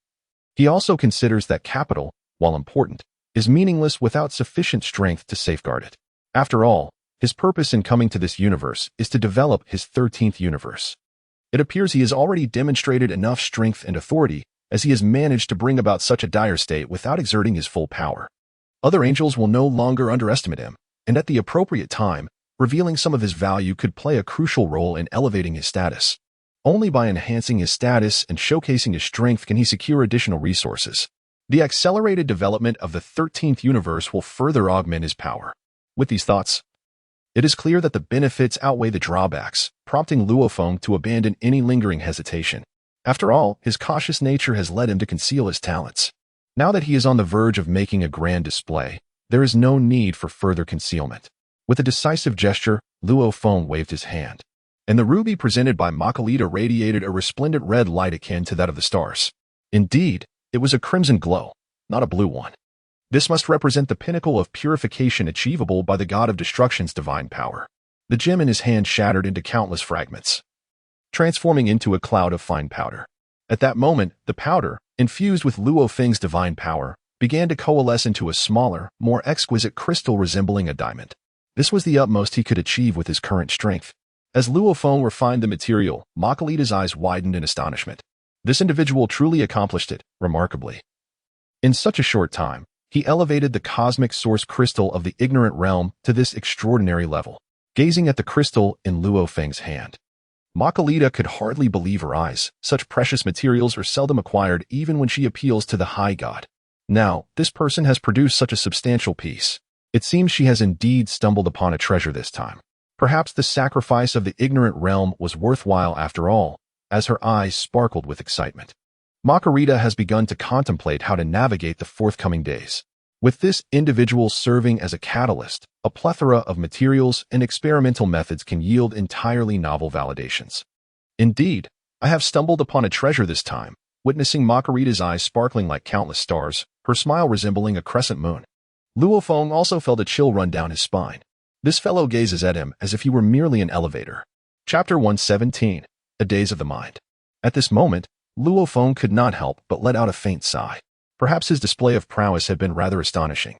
[SPEAKER 1] he also considers that capital, while important, is meaningless without sufficient strength to safeguard it. After all, his purpose in coming to this universe is to develop his 13th universe. It appears he has already demonstrated enough strength and authority as he has managed to bring about such a dire state without exerting his full power. Other angels will no longer underestimate him, and at the appropriate time, revealing some of his value could play a crucial role in elevating his status. Only by enhancing his status and showcasing his strength can he secure additional resources. The accelerated development of the 13th universe will further augment his power. With these thoughts, it is clear that the benefits outweigh the drawbacks, prompting Luo Feng to abandon any lingering hesitation. After all, his cautious nature has led him to conceal his talents. Now that he is on the verge of making a grand display, there is no need for further concealment. With a decisive gesture, Luo Feng waved his hand, and the ruby presented by Makalita radiated a resplendent red light akin to that of the stars. Indeed, it was a crimson glow, not a blue one. This must represent the pinnacle of purification achievable by the god of destruction's divine power. The gem in his hand shattered into countless fragments, transforming into a cloud of fine powder. At that moment, the powder, infused with Luo Feng's divine power, began to coalesce into a smaller, more exquisite crystal resembling a diamond. This was the utmost he could achieve with his current strength. As Luo Feng refined the material, Makalita's eyes widened in astonishment. This individual truly accomplished it, remarkably. In such a short time, he elevated the cosmic source crystal of the ignorant realm to this extraordinary level. Gazing at the crystal in Luo Feng's hand, Makalita could hardly believe her eyes. Such precious materials are seldom acquired even when she appeals to the high god. Now, this person has produced such a substantial piece. It seems she has indeed stumbled upon a treasure this time. Perhaps the sacrifice of the ignorant realm was worthwhile after all, as her eyes sparkled with excitement. Makalita has begun to contemplate how to navigate the forthcoming days. With this individual serving as a catalyst, a plethora of materials and experimental methods can yield entirely novel validations. Indeed, I have stumbled upon a treasure this time. Witnessing Makalita's eyes sparkling like countless stars, her smile resembling a crescent moon, Luo Feng also felt a chill run down his spine. This fellow gazes at him as if he were merely an elevator. Chapter 117. A Daze of the Mind. At this moment, Luo Feng could not help but let out a faint sigh. Perhaps his display of prowess had been rather astonishing.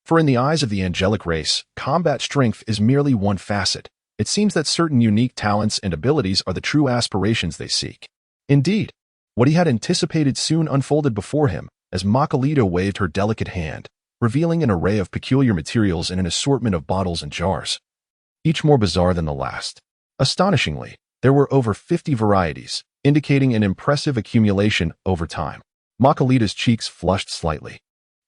[SPEAKER 1] For in the eyes of the angelic race, combat strength is merely one facet. It seems that certain unique talents and abilities are the true aspirations they seek. Indeed, what he had anticipated soon unfolded before him, as Makalita waved her delicate hand, revealing an array of peculiar materials in an assortment of bottles and jars, each more bizarre than the last. Astonishingly, there were over 50 varieties, indicating an impressive accumulation over time. Makalita's cheeks flushed slightly.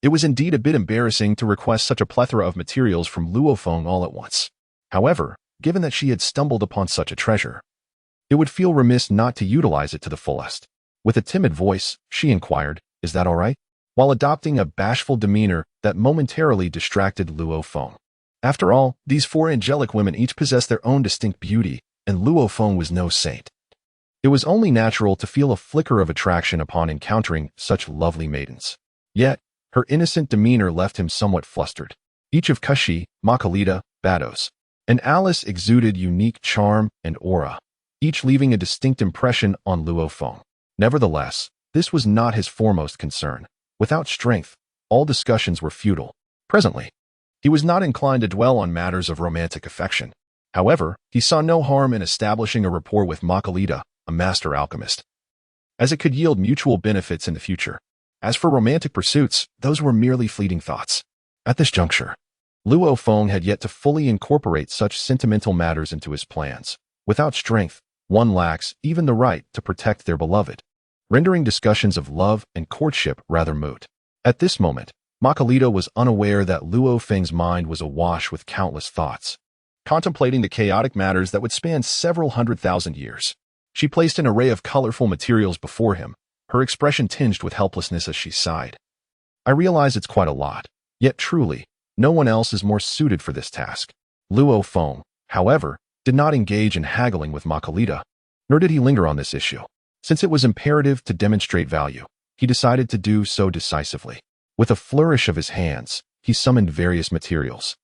[SPEAKER 1] It was indeed a bit embarrassing to request such a plethora of materials from Luo Feng all at once. However, given that she had stumbled upon such a treasure, it would feel remiss not to utilize it to the fullest. With a timid voice, she inquired, "Is that all right?" while adopting a bashful demeanor that momentarily distracted Luo Feng. After all, these four angelic women each possessed their own distinct beauty, and Luo Feng was no saint. It was only natural to feel a flicker of attraction upon encountering such lovely maidens. Yet, her innocent demeanor left him somewhat flustered. Each of Kashi, Makalita, Bados, and Alice exuded unique charm and aura, each leaving a distinct impression on Luo Feng. Nevertheless, this was not his foremost concern. Without strength, all discussions were futile. Presently, he was not inclined to dwell on matters of romantic affection. However, he saw no harm in establishing a rapport with Makalita, a master alchemist, as it could yield mutual benefits in the future. As for romantic pursuits, those were merely fleeting thoughts. At this juncture, Luo Feng had yet to fully incorporate such sentimental matters into his plans. Without strength, one lacks even the right to protect their beloved, rendering discussions of love and courtship rather moot. At this moment, Makalita was unaware that Luo Feng's mind was awash with countless thoughts, contemplating the chaotic matters that would span several 100,000 years. She placed an array of colorful materials before him, her expression tinged with helplessness as she sighed. "I realize it's quite a lot, yet truly, No one else is more suited for this task. Luo Feng, however, did not engage in haggling with Makalita, nor did he linger on this issue. Since it was imperative to demonstrate value, he decided to do so decisively. With a flourish of his hands, he summoned various materials,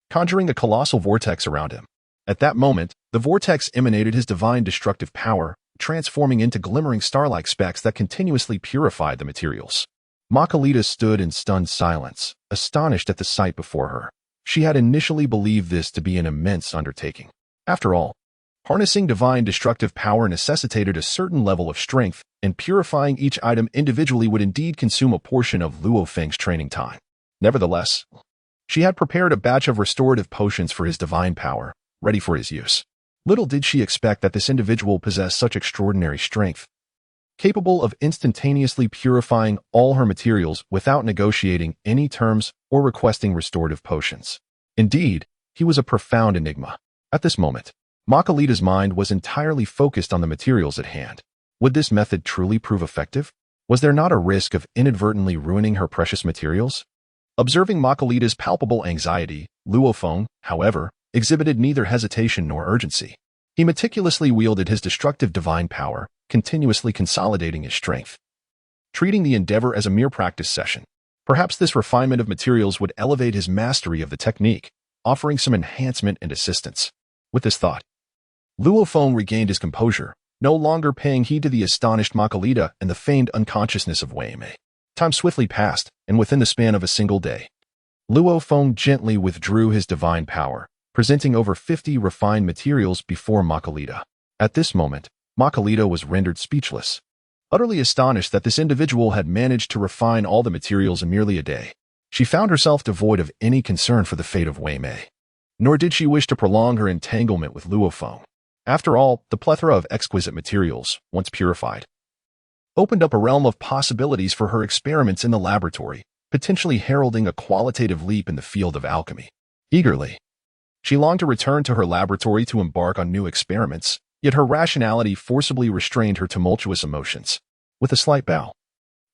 [SPEAKER 1] conjuring a colossal vortex around him. At that moment, the vortex emanated his divine destructive power, transforming into glimmering star-like specks that continuously purified the materials. Makalita stood in stunned silence, astonished at the sight before her. She had initially believed this to be an immense undertaking. After all, harnessing divine destructive power necessitated a certain level of strength, and purifying each item individually would indeed consume a portion of Luo Feng's training time. Nevertheless, she had prepared a batch of restorative potions for his divine power, ready for his use. Little did she expect that this individual possessed such extraordinary strength, capable of instantaneously purifying all her materials without negotiating any terms or requesting restorative potions. Indeed, he was a profound enigma. At this moment, Makalita's mind was entirely focused on the materials at hand. Would this method truly prove effective? Was there not a risk of inadvertently ruining her precious materials? Observing Makalita's palpable anxiety, Luo Feng, however, exhibited neither hesitation nor urgency. He meticulously wielded his destructive divine power, continuously consolidating his strength, treating the endeavor as a mere practice session. Perhaps this refinement of materials would elevate his mastery of the technique, offering some enhancement and assistance. With this thought, Luo Feng regained his composure, no longer paying heed to the astonished Makalita and the feigned unconsciousness of Hmph. Time swiftly passed, and within the span of a single day, Luo Feng gently withdrew his divine power, presenting over 50 refined materials before Makalita. At this moment, Makalita was rendered speechless, utterly astonished that this individual had managed to refine all the materials in merely a day. She found herself devoid of any concern for the fate of Hmph, nor did she wish to prolong her entanglement with Luo Feng. After all, the plethora of exquisite materials, once purified, opened up a realm of possibilities for her experiments in the laboratory, potentially heralding a qualitative leap in the field of alchemy. Eagerly, she longed to return to her laboratory to embark on new experiments, yet her rationality forcibly restrained her tumultuous emotions. With a slight bow,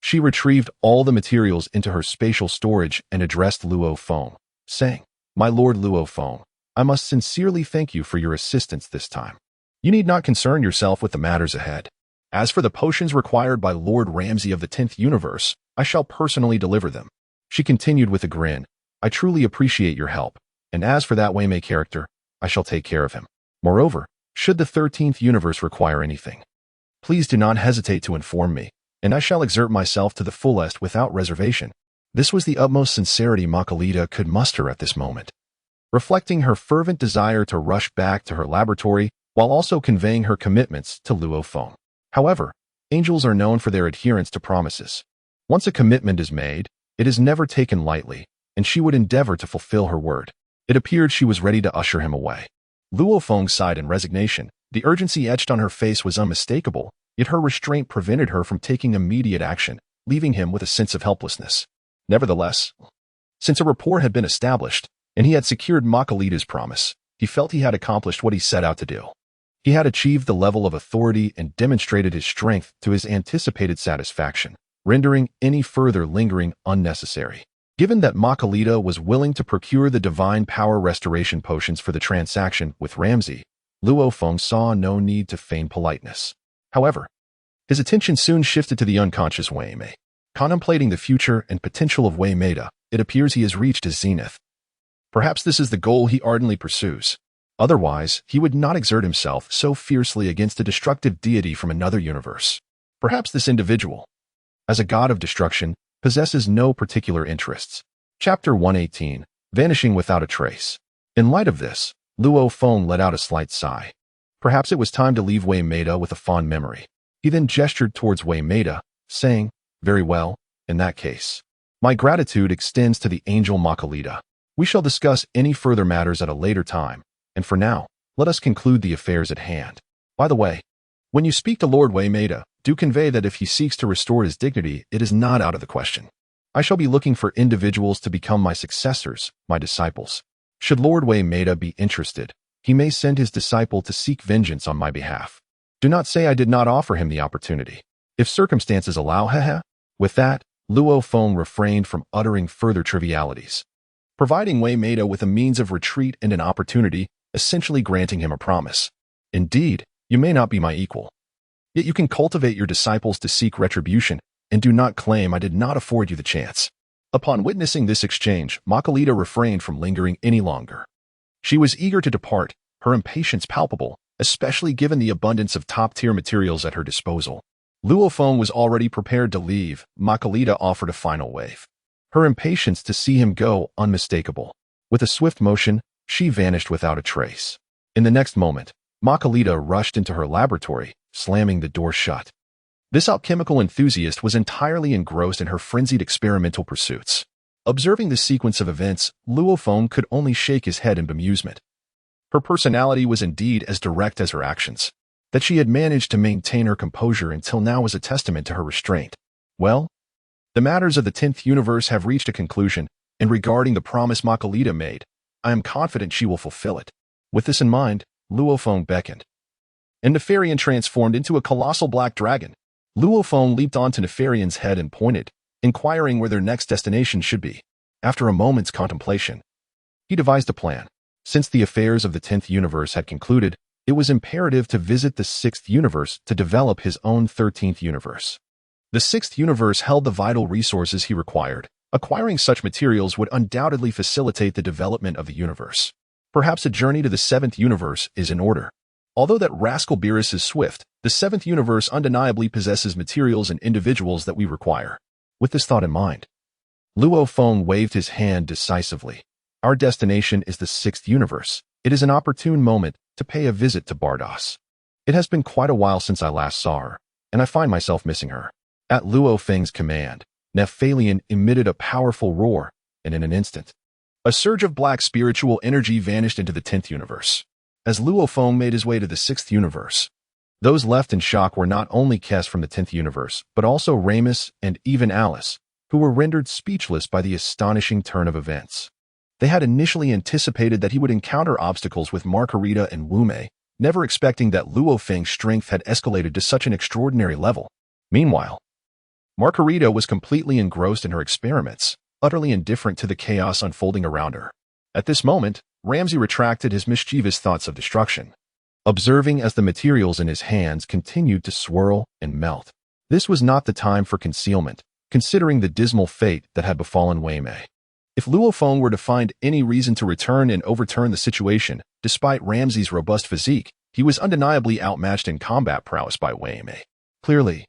[SPEAKER 1] she retrieved all the materials into her spatial storage and addressed Luo Feng, saying, "My lord Luo Feng, I must sincerely thank you for your assistance this time. You need not concern yourself with the matters ahead. As for the potions required by Lord Ramsay of the 10th universe, I shall personally deliver them." She continued with a grin, "I truly appreciate your help, and as for that Hmph character, I shall take care of him. Moreover, should the 13th universe require anything, please do not hesitate to inform me, and I shall exert myself to the fullest without reservation." This was the utmost sincerity Makalita could muster at this moment, reflecting her fervent desire to rush back to her laboratory while also conveying her commitments to Luo Feng. However, angels are known for their adherence to promises. Once a commitment is made, it is never taken lightly, and she would endeavor to fulfill her word. It appeared she was ready to usher him away. Luo Feng sighed in resignation. The urgency etched on her face was unmistakable, yet her restraint prevented her from taking immediate action, leaving him with a sense of helplessness. Nevertheless, since a rapport had been established, and he had secured Makalita's promise, he felt he had accomplished what he set out to do. He had achieved the level of authority and demonstrated his strength to his anticipated satisfaction, rendering any further lingering unnecessary. Given that Makalita was willing to procure the divine power restoration potions for the transaction with Ramsay, Luo Feng saw no need to feign politeness. However, his attention soon shifted to the unconscious Hmph. Contemplating the future and potential of Hmph, it appears he has reached his zenith. Perhaps this is the goal he ardently pursues. Otherwise, he would not exert himself so fiercely against a destructive deity from another universe. Perhaps this individual, as a god of destruction, possesses no particular interests. Chapter 118, Vanishing Without a Trace. In light of this, Luo Feng let out a slight sigh. Perhaps it was time to leave Hmph with a fond memory. He then gestured towards Hmph, saying, "Very well, in that case. My gratitude extends to the angel Makalita. We shall discuss any further matters at a later time, and for now, let us conclude the affairs at hand. By the way, when you speak to Lord Hmph, do convey that if he seeks to restore his dignity, it is not out of the question. I shall be looking for individuals to become my successors, my disciples. Should Lord Hmph be interested, he may send his disciple to seek vengeance on my behalf. Do not say I did not offer him the opportunity. If circumstances allow, With that, Luo Feng refrained from uttering further trivialities. providing Waymeda with a means of retreat and an opportunity, essentially granting him a promise. Indeed, you may not be my equal. Yet you can cultivate your disciples to seek retribution, and do not claim I did not afford you the chance. Upon witnessing this exchange, Makalita refrained from lingering any longer. She was eager to depart, her impatience palpable, especially given the abundance of top-tier materials at her disposal. Luo Feng was already prepared to leave. Makalita offered a final wave. Her impatience to see him go unmistakable. With a swift motion, she vanished without a trace. In the next moment, Makalita rushed into her laboratory, slamming the door shut. This alchemical enthusiast was entirely engrossed in her frenzied experimental pursuits. Observing this sequence of events, Luo Feng could only shake his head in bemusement. Her personality was indeed as direct as her actions. That she had managed to maintain her composure until now was a testament to her restraint. Well, the matters of the 10th universe have reached a conclusion, and regarding the promise Makalita made, I am confident she will fulfill it. With this in mind, Luo Feng beckoned. And Nefarian transformed into a colossal black dragon. Luo Feng leaped onto Nefarian's head and pointed, inquiring where their next destination should be. After a moment's contemplation, he devised a plan. Since the affairs of the 10th universe had concluded, it was imperative to visit the 6th universe to develop his own 13th universe. The 6th universe held the vital resources he required. Acquiring such materials would undoubtedly facilitate the development of the universe. Perhaps a journey to the 7th universe is in order. Although that rascal Beerus is swift, the 7th universe undeniably possesses materials and individuals that we require. With this thought in mind, Luo Feng waved his hand decisively. Our destination is the 6th universe. It is an opportune moment to pay a visit to Bardos. It has been quite a while since I last saw her, and I find myself missing her. At Luo Feng's command, Nefarian emitted a powerful roar, and in an instant, a surge of black spiritual energy vanished into the 10th universe. As Luo Feng made his way to the 6th universe, those left in shock were not only Kes from the 10th universe, but also Ramus and even Alice, who were rendered speechless by the astonishing turn of events. They had initially anticipated that he would encounter obstacles with Margarita and Wume, never expecting that Luo Feng's strength had escalated to such an extraordinary level. Meanwhile, Margarita was completely engrossed in her experiments, utterly indifferent to the chaos unfolding around her. At this moment, Ramsey retracted his mischievous thoughts of destruction, observing as the materials in his hands continued to swirl and melt. This was not the time for concealment, considering the dismal fate that had befallen Weimei. If Luo Feng were to find any reason to return and overturn the situation, despite Ramsey's robust physique, he was undeniably outmatched in combat prowess by Weimei. Clearly,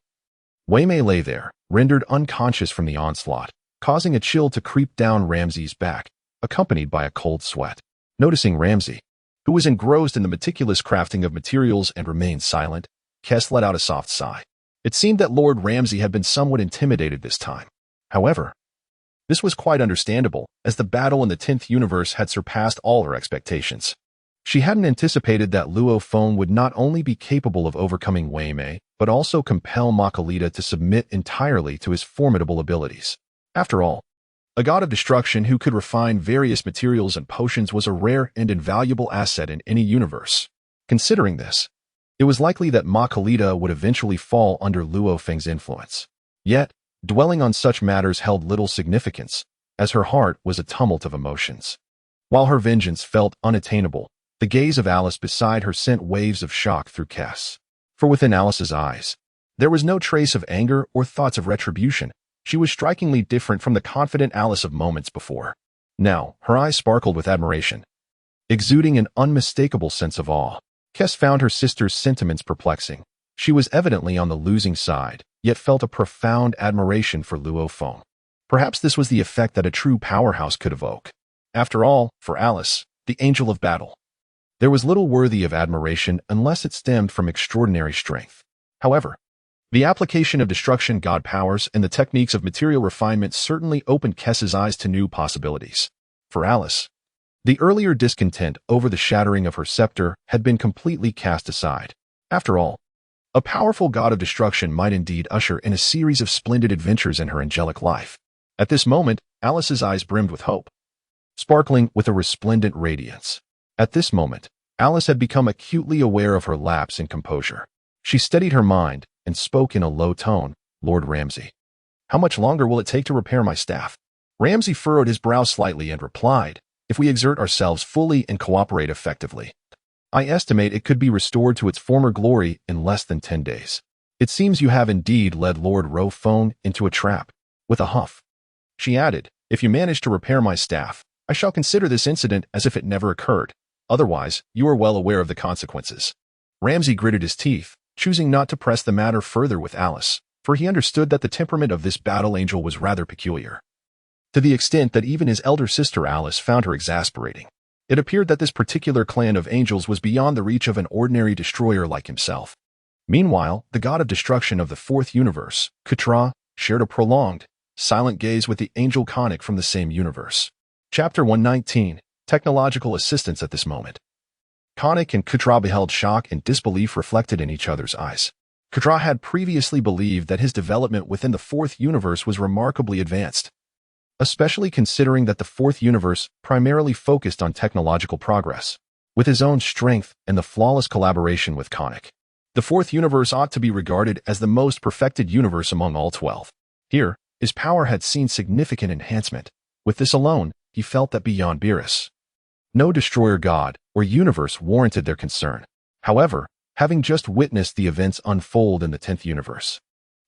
[SPEAKER 1] Weimei lay there, rendered unconscious from the onslaught, causing a chill to creep down Ramsey's back, accompanied by a cold sweat. Noticing Ramsey, who was engrossed in the meticulous crafting of materials and remained silent, Kes let out a soft sigh. It seemed that Lord Ramsey had been somewhat intimidated this time. However, this was quite understandable, as the battle in the 10th universe had surpassed all her expectations. She hadn't anticipated that Luo Feng would not only be capable of overcoming Weimei, but also compel Makalita to submit entirely to his formidable abilities. After all, a god of destruction who could refine various materials and potions was a rare and invaluable asset in any universe. Considering this, it was likely that Makalita would eventually fall under Luo Feng's influence. Yet, dwelling on such matters held little significance, as her heart was a tumult of emotions. While her vengeance felt unattainable, the gaze of Alice beside her sent waves of shock through Kes. For within Alice's eyes, there was no trace of anger or thoughts of retribution. She was strikingly different from the confident Alice of moments before. Now, her eyes sparkled with admiration, exuding an unmistakable sense of awe. Kes found her sister's sentiments perplexing. She was evidently on the losing side, yet felt a profound admiration for Luo Feng. Perhaps this was the effect that a true powerhouse could evoke. After all, for Alice, the angel of battle, there was little worthy of admiration unless it stemmed from extraordinary strength. However, the application of destruction god powers and the techniques of material refinement certainly opened Kes's eyes to new possibilities. For Alice, the earlier discontent over the shattering of her scepter had been completely cast aside. After all, a powerful god of destruction might indeed usher in a series of splendid adventures in her angelic life. At this moment, Alice's eyes brimmed with hope, sparkling with a resplendent radiance. At this moment, Alice had become acutely aware of her lapse in composure. She steadied her mind and spoke in a low tone. "Lord Ramsey, how much longer will it take to repair my staff?" Ramsay furrowed his brow slightly and replied, "If we exert ourselves fully and cooperate effectively, I estimate it could be restored to its former glory in less than 10 days. It seems you have indeed led Lord Luo Feng into a trap." With a huff, she added, "If you manage to repair my staff, I shall consider this incident as if it never occurred. Otherwise, you are well aware of the consequences." Ramsay gritted his teeth, choosing not to press the matter further with Alice, for he understood that the temperament of this battle angel was rather peculiar, to the extent that even his elder sister Alice found her exasperating. It appeared that this particular clan of angels was beyond the reach of an ordinary destroyer like himself. Meanwhile, the god of destruction of the fourth universe, Kutra, shared a prolonged, silent gaze with the angel Conic from the same universe. Chapter 119, Technological Assistance. At this moment, Conic and Kutra beheld shock and disbelief reflected in each other's eyes. Kutra had previously believed that his development within the fourth universe was remarkably advanced, especially considering that the fourth universe primarily focused on technological progress. With his own strength and the flawless collaboration with Conic, the fourth universe ought to be regarded as the most perfected universe among all 12. Here, his power had seen significant enhancement. With this alone, he felt that beyond Beerus, no destroyer god or universe warranted their concern. However, having just witnessed the events unfold in the 10th universe,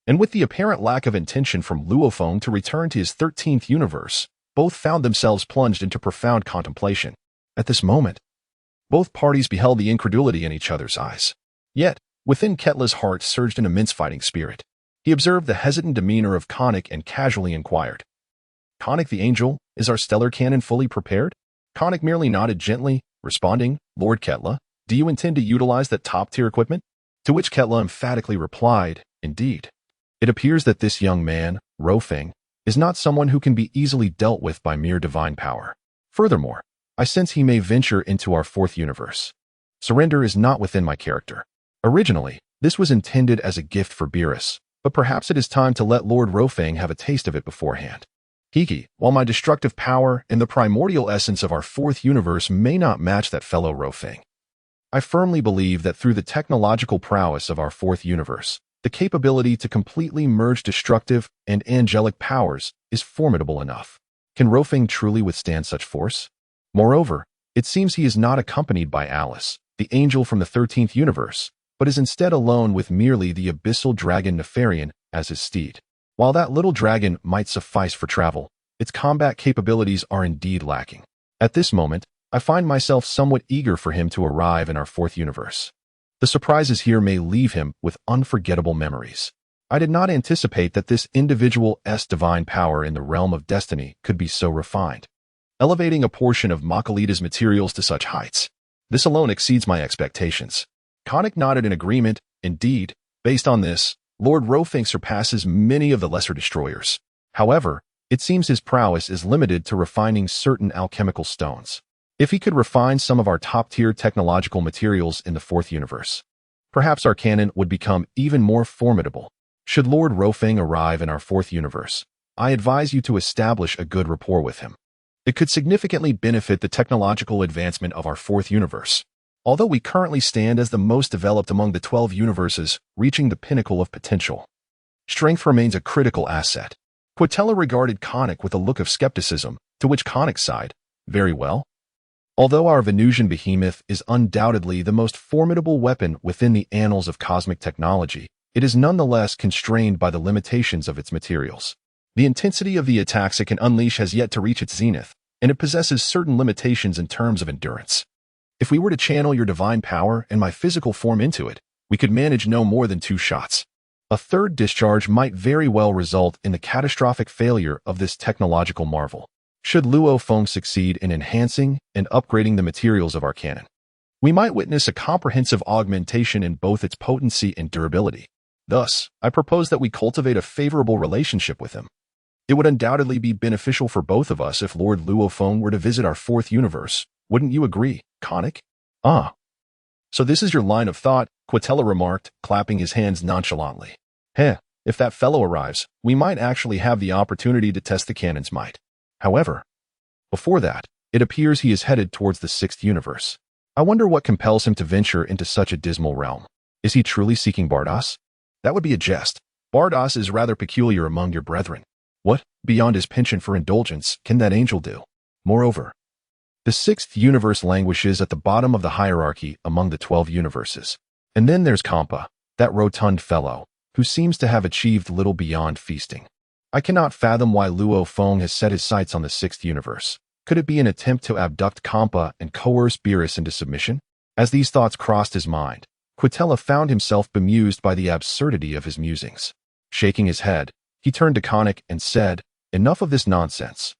[SPEAKER 1] and with the apparent lack of intention from Luo Feng to return to his 13th universe, both found themselves plunged into profound contemplation. At this moment, both parties beheld the incredulity in each other's eyes. Yet, within Ketla's heart surged an immense fighting spirit. He observed the hesitant demeanor of Conic and casually inquired, "Conic the Angel, is our stellar cannon fully prepared?" Conic merely nodded gently, responding, "Lord Ketla, do you intend to utilize that top-tier equipment?" To which Ketla emphatically replied, "Indeed. It appears that this young man, Luo Feng, is not someone who can be easily dealt with by mere divine power. Furthermore, I sense he may venture into our fourth universe. Surrender is not within my character. Originally, this was intended as a gift for Beerus, but perhaps it is time to let Lord Luo Feng have a taste of it beforehand. Hiki, while my destructive power and the primordial essence of our fourth universe may not match that fellow Luo Feng, I firmly believe that through the technological prowess of our fourth universe, the capability to completely merge destructive and angelic powers is formidable enough. Can Luo Feng truly withstand such force? Moreover, it seems he is not accompanied by Alice, the angel from the 13th universe, but is instead alone with merely the abyssal dragon Nefarian as his steed. While that little dragon might suffice for travel, its combat capabilities are indeed lacking. At this moment, I find myself somewhat eager for him to arrive in our fourth universe. The surprises here may leave him with unforgettable memories. I did not anticipate that this individual's divine power in the realm of destiny could be so refined, elevating a portion of Makalita's materials to such heights. This alone exceeds my expectations." Conic nodded in agreement. Indeed, based on this, Lord Luo Feng surpasses many of the lesser destroyers. However, it seems his prowess is limited to refining certain alchemical stones. If he could refine some of our top-tier technological materials in the fourth universe, perhaps our cannon would become even more formidable. Should Lord Luo Feng arrive in our fourth universe, I advise you to establish a good rapport with him. It could significantly benefit the technological advancement of our fourth universe. Although we currently stand as the most developed among the 12 universes, reaching the pinnacle of potential, strength remains a critical asset. Quatella regarded Conic with a look of skepticism, to which Conic sighed, "Very well. Although our Venusian behemoth is undoubtedly the most formidable weapon within the annals of cosmic technology, it is nonetheless constrained by the limitations of its materials. The intensity of the attacks it can unleash has yet to reach its zenith, and it possesses certain limitations in terms of endurance. If we were to channel your divine power and my physical form into it, we could manage no more than 2 shots. A third discharge might very well result in the catastrophic failure of this technological marvel. Should Luo Feng succeed in enhancing and upgrading the materials of our cannon, we might witness a comprehensive augmentation in both its potency and durability. Thus, I propose that we cultivate a favorable relationship with him. It would undoubtedly be beneficial for both of us if Lord Luo Feng were to visit our fourth universe. Wouldn't you agree, Conic?" "Ah. So this is your line of thought," Quatella remarked, clapping his hands nonchalantly. If that fellow arrives, we might actually have the opportunity to test the cannon's might. However, before that, it appears he is headed towards the 6th universe. I wonder what compels him to venture into such a dismal realm. Is he truly seeking Bardas? That would be a jest. Bardas is rather peculiar among your brethren. What, beyond his penchant for indulgence, can that angel do? Moreover, the sixth universe languishes at the bottom of the hierarchy among the 12 universes. And then there's Hmph, that rotund fellow, who seems to have achieved little beyond feasting. I cannot fathom why Luo Feng has set his sights on the sixth universe. Could it be an attempt to abduct Hmph and coerce Beerus into submission? As these thoughts crossed his mind, Quitella found himself bemused by the absurdity of his musings. Shaking his head, he turned to Conic and said, "Enough of this nonsense.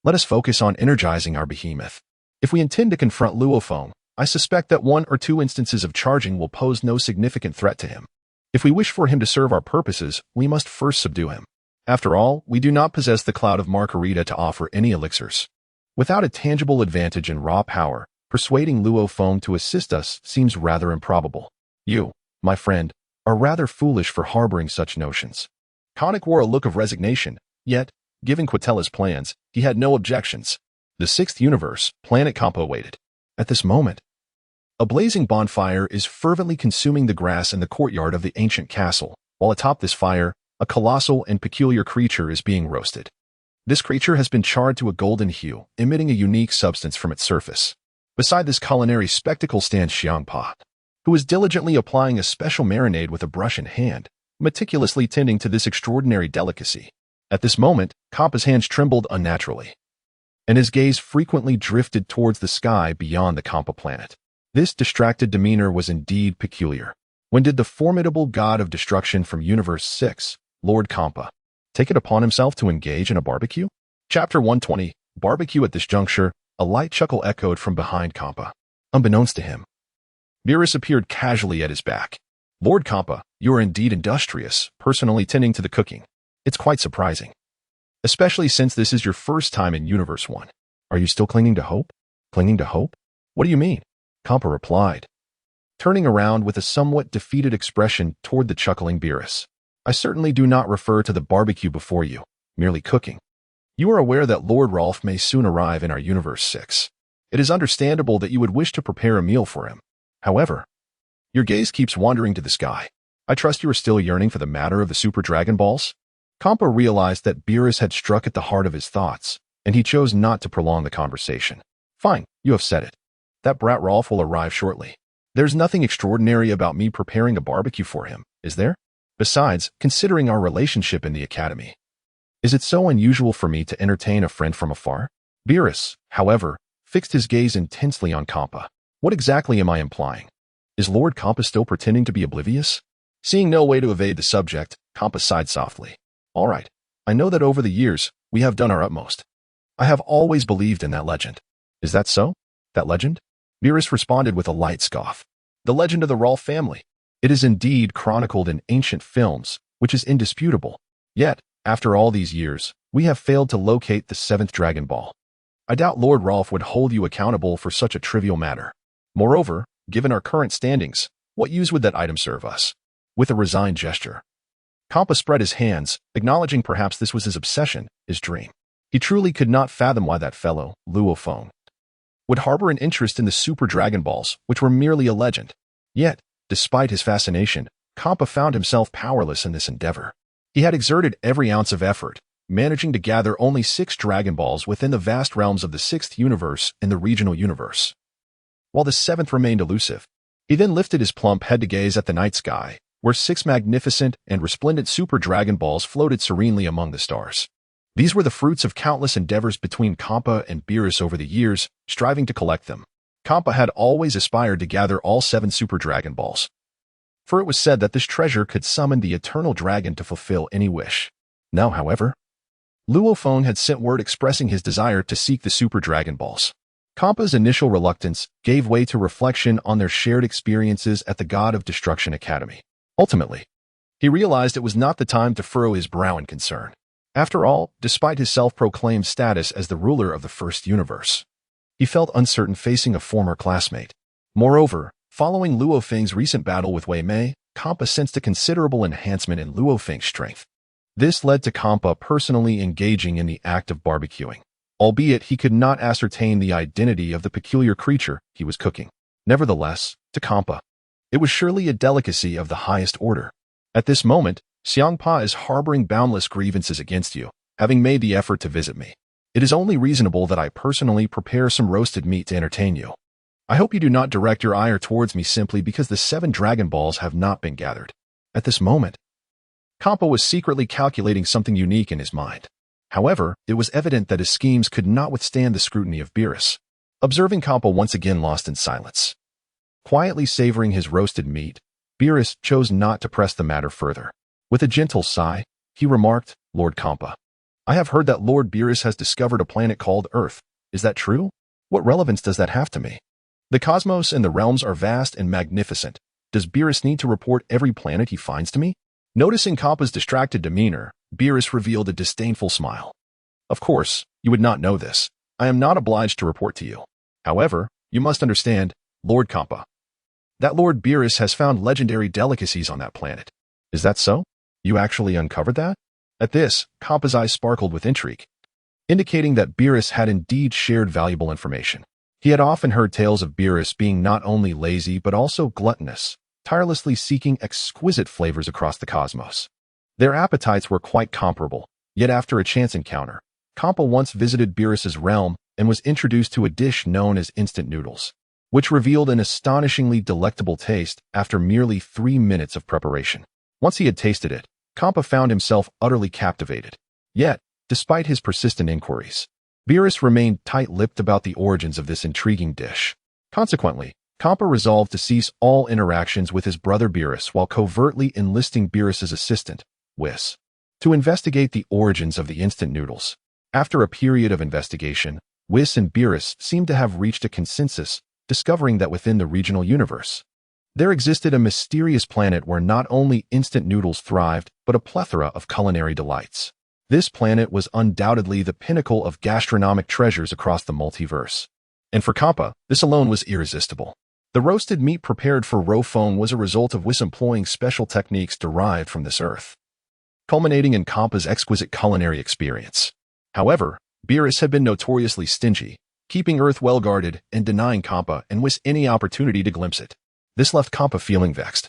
[SPEAKER 1] Let us focus on energizing our behemoth. If we intend to confront Luo Feng, I suspect that 1 or 2 instances of charging will pose no significant threat to him. If we wish for him to serve our purposes, we must first subdue him. After all, we do not possess the cloud of Margarita to offer any elixirs. Without a tangible advantage in raw power, persuading Luo Feng to assist us seems rather improbable. You, my friend, are rather foolish for harboring such notions." Conic wore a look of resignation, yet, given Quitella's plans, he had no objections. The sixth universe, planet Hmph, waited. At this moment, a blazing bonfire is fervently consuming the grass in the courtyard of the ancient castle, while atop this fire, a colossal and peculiar creature is being roasted. This creature has been charred to a golden hue, emitting a unique substance from its surface. Beside this culinary spectacle stands Hmph, who is diligently applying a special marinade with a brush in hand, meticulously tending to this extraordinary delicacy. At this moment, Hmph's hands trembled unnaturally, and his gaze frequently drifted towards the sky beyond the Hmph planet. This distracted demeanor was indeed peculiar. When did the formidable god of destruction from Universe 6, Lord Hmph, take it upon himself to engage in a barbecue? Chapter 120, Barbecue. At this juncture, a light chuckle echoed from behind Hmph. Unbeknownst to him, Beerus appeared casually at his back. "Lord Hmph, you are indeed industrious, personally tending to the cooking. It's quite surprising. Especially since this is your first time in Universe 1. Are you still clinging to hope? Clinging to hope? What do you mean?" Hmph replied, turning around with a somewhat defeated expression toward the chuckling Beerus. "I certainly do not refer to the barbecue before you, merely cooking. You are aware that Lord Rolf may soon arrive in our Universe 6. It is understandable that you would wish to prepare a meal for him. However, your gaze keeps wandering to the sky. I trust you are still yearning for the matter of the Super Dragon Balls?" Hmph realized that Beerus had struck at the heart of his thoughts, and he chose not to prolong the conversation. "Fine, you have said it. That brat Rolf will arrive shortly. There's nothing extraordinary about me preparing a barbecue for him, is there? Besides, considering our relationship in the academy, is it so unusual for me to entertain a friend from afar?" Beerus, however, fixed his gaze intensely on Hmph. "What exactly am I implying? Is Lord Hmph still pretending to be oblivious?" Seeing no way to evade the subject, Hmph sighed softly. "All right, I know that over the years, we have done our utmost. I have always believed in that legend." "Is that so? That legend?" Beerus responded with a light scoff. "The legend of the Rolf family. It is indeed chronicled in ancient films, which is indisputable. Yet, after all these years, we have failed to locate the 7th Dragon Ball. I doubt Lord Rolf would hold you accountable for such a trivial matter. Moreover, given our current standings, what use would that item serve us?" With a resigned gesture, Hmph spread his hands, acknowledging perhaps this was his obsession, his dream. He truly could not fathom why that fellow, Luo Feng, would harbor an interest in the Super Dragon Balls, which were merely a legend. Yet, despite his fascination, Hmph found himself powerless in this endeavor. He had exerted every ounce of effort, managing to gather only 6 Dragon Balls within the vast realms of the 6th universe and the regional universe, while the 7th remained elusive. He then lifted his plump head to gaze at the night sky, where 6 magnificent and resplendent Super Dragon Balls floated serenely among the stars. These were the fruits of countless endeavors between Hmph and Beerus over the years, striving to collect them. Hmph had always aspired to gather all 7 Super Dragon Balls, for it was said that this treasure could summon the eternal dragon to fulfill any wish. Now, however, Luo Feng had sent word expressing his desire to seek the Super Dragon Balls. Hmph's initial reluctance gave way to reflection on their shared experiences at the God of Destruction Academy. Ultimately, he realized it was not the time to furrow his brow in concern. After all, despite his self-proclaimed status as the ruler of the first universe, he felt uncertain facing a former classmate. Moreover, following Luo Feng's recent battle with Wei Mei, Hmph sensed a considerable enhancement in Luo Feng's strength. This led to Hmph personally engaging in the act of barbecuing, albeit he could not ascertain the identity of the peculiar creature he was cooking. Nevertheless, to Hmph, it was surely a delicacy of the highest order. At this moment, Hmph is harboring boundless grievances against you, having made the effort to visit me. It is only reasonable that I personally prepare some roasted meat to entertain you. I hope you do not direct your ire towards me simply because the 7 Dragon Balls have not been gathered. At this moment, Hmph was secretly calculating something unique in his mind. However, it was evident that his schemes could not withstand the scrutiny of Beerus. Observing Hmph once again lost in silence. Quietly savoring his roasted meat, Beerus chose not to press the matter further. With a gentle sigh, he remarked, "Lord Hmph, I have heard that Lord Beerus has discovered a planet called Earth. Is that true? What relevance does that have to me? The cosmos and the realms are vast and magnificent. Does Beerus need to report every planet he finds to me?" Noticing Hmph's distracted demeanor, Beerus revealed a disdainful smile. "Of course, you would not know this. I am not obliged to report to you. However, you must understand, Lord Hmph, that Lord Beerus has found legendary delicacies on that planet. Is that so? You actually uncovered that?" At this, Hmph's eyes sparkled with intrigue, indicating that Beerus had indeed shared valuable information. He had often heard tales of Beerus being not only lazy but also gluttonous, tirelessly seeking exquisite flavors across the cosmos. Their appetites were quite comparable, yet after a chance encounter, Hmph once visited Beerus's realm and was introduced to a dish known as instant noodles, which revealed an astonishingly delectable taste after merely 3 minutes of preparation. Once he had tasted it, Hmph found himself utterly captivated. Yet, despite his persistent inquiries, Beerus remained tight-lipped about the origins of this intriguing dish. Consequently, Hmph resolved to cease all interactions with his brother Beerus while covertly enlisting Beerus's assistant, Whis, to investigate the origins of the instant noodles. After a period of investigation, Whis and Beerus seemed to have reached a consensus, discovering that within the regional universe, there existed a mysterious planet where not only instant noodles thrived, but a plethora of culinary delights. This planet was undoubtedly the pinnacle of gastronomic treasures across the multiverse. And for Hmph, this alone was irresistible. The roasted meat prepared for Luo Feng was a result of Whis employing special techniques derived from this earth, culminating in Hmph's exquisite culinary experience. However, Beerus had been notoriously stingy, keeping Earth well guarded and denying Hmph and Whis any opportunity to glimpse it. This left Hmph feeling vexed,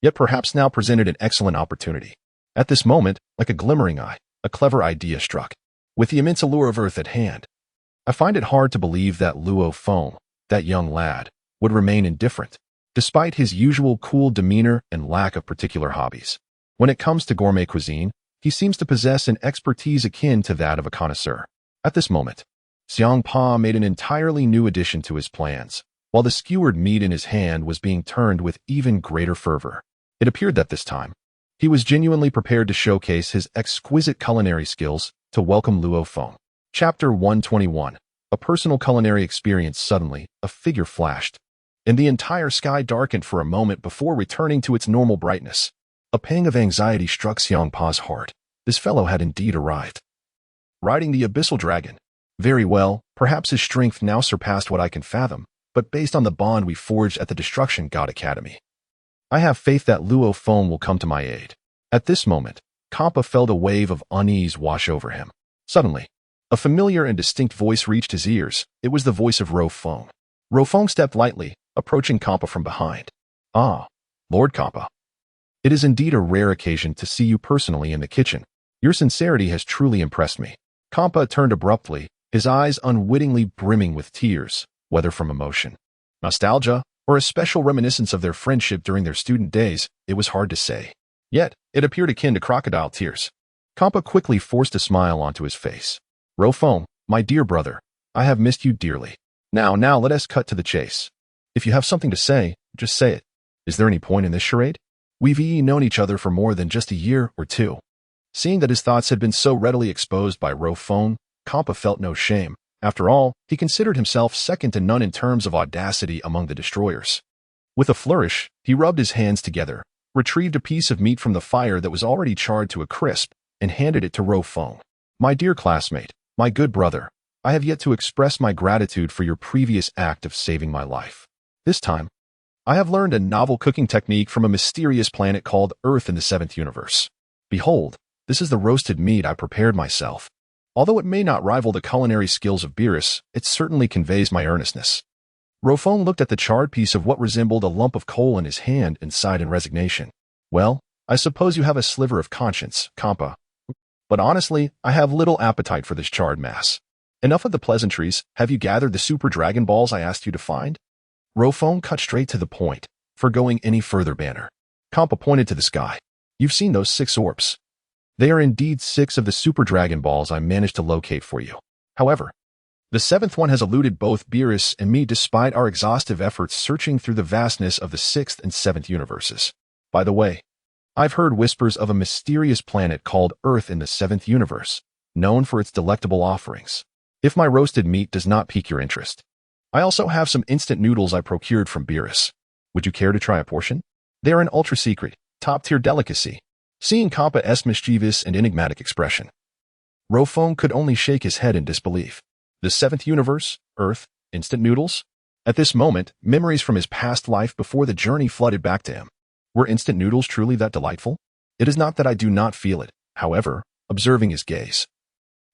[SPEAKER 1] yet perhaps now presented an excellent opportunity. At this moment, like a glimmering eye, a clever idea struck. With the immense allure of Earth at hand, I find it hard to believe that Luo Feng, that young lad, would remain indifferent, despite his usual cool demeanor and lack of particular hobbies. When it comes to gourmet cuisine, he seems to possess an expertise akin to that of a connoisseur. At this moment, Hmph made an entirely new addition to his plans, while the skewered meat in his hand was being turned with even greater fervor. It appeared that this time, he was genuinely prepared to showcase his exquisite culinary skills to welcome Luo Feng. Chapter 121. A personal culinary experience. Suddenly, a figure flashed, and the entire sky darkened for a moment before returning to its normal brightness. A pang of anxiety struck Hmph's heart. This fellow had indeed arrived, riding the abyssal dragon. Very well, perhaps his strength now surpassed what I can fathom, but based on the bond we forged at the Destruction.To Academy, I have faith that Luo Feng will come to my aid. At this moment, Hmph felt a wave of unease wash over him. Suddenly, a familiar and distinct voice reached his ears. It was the voice of Luo Feng. Luo Feng stepped lightly, approaching Hmph from behind. "Ah, Lord Hmph. It is indeed a rare occasion to see you personally in the kitchen. Your sincerity has truly impressed me." Hmph turned abruptly, his eyes unwittingly brimming with tears, whether from emotion, nostalgia, or a special reminiscence of their friendship during their student days. It was hard to say. Yet, it appeared akin to crocodile tears. Hmph quickly forced a smile onto his face. "Luo Feng, my dear brother, I have missed you dearly. Now let us cut to the chase. If you have something to say, just say it. Is there any point in this charade? We've known each other for more than just a year or two." Seeing that his thoughts had been so readily exposed by Luo Feng, Hmph felt no shame. After all, he considered himself second to none in terms of audacity among the destroyers. With a flourish, he rubbed his hands together, retrieved a piece of meat from the fire that was already charred to a crisp, and handed it to Luo Feng. "My dear classmate, my good brother, I have yet to express my gratitude for your previous act of saving my life. This time, I have learned a novel cooking technique from a mysterious planet called Earth in the 7th universe. Behold, this is the roasted meat I prepared myself. Although it may not rival the culinary skills of Beerus, it certainly conveys my earnestness." Luo Feng looked at the charred piece of what resembled a lump of coal in his hand and sighed in resignation. "Well, I suppose you have a sliver of conscience, Hmph. But honestly, I have little appetite for this charred mass. Enough of the pleasantries. Have you gathered the super Dragon Balls I asked you to find? Luo Feng cut straight to the point, foregoing any further banter. Hmph pointed to the sky. You've seen those 6 orbs. They are indeed 6 of the super Dragon Balls I managed to locate for you. However, the 7th one has eluded both Beerus and me despite our exhaustive efforts searching through the vastness of the 6th and 7th universes. By the way, I've heard whispers of a mysterious planet called Earth in the 7th universe, known for its delectable offerings. If my roasted meat does not pique your interest, I also have some instant noodles I procured from Beerus. Would you care to try a portion? They are an ultra-secret, top-tier delicacy. Seeing Hmph's mischievous and enigmatic expression, Luo Feng could only shake his head in disbelief. The 7th universe, Earth, instant noodles? At this moment, memories from his past life before the journey flooded back to him. Were instant noodles truly that delightful? It is not that I do not feel it, however, observing his gaze.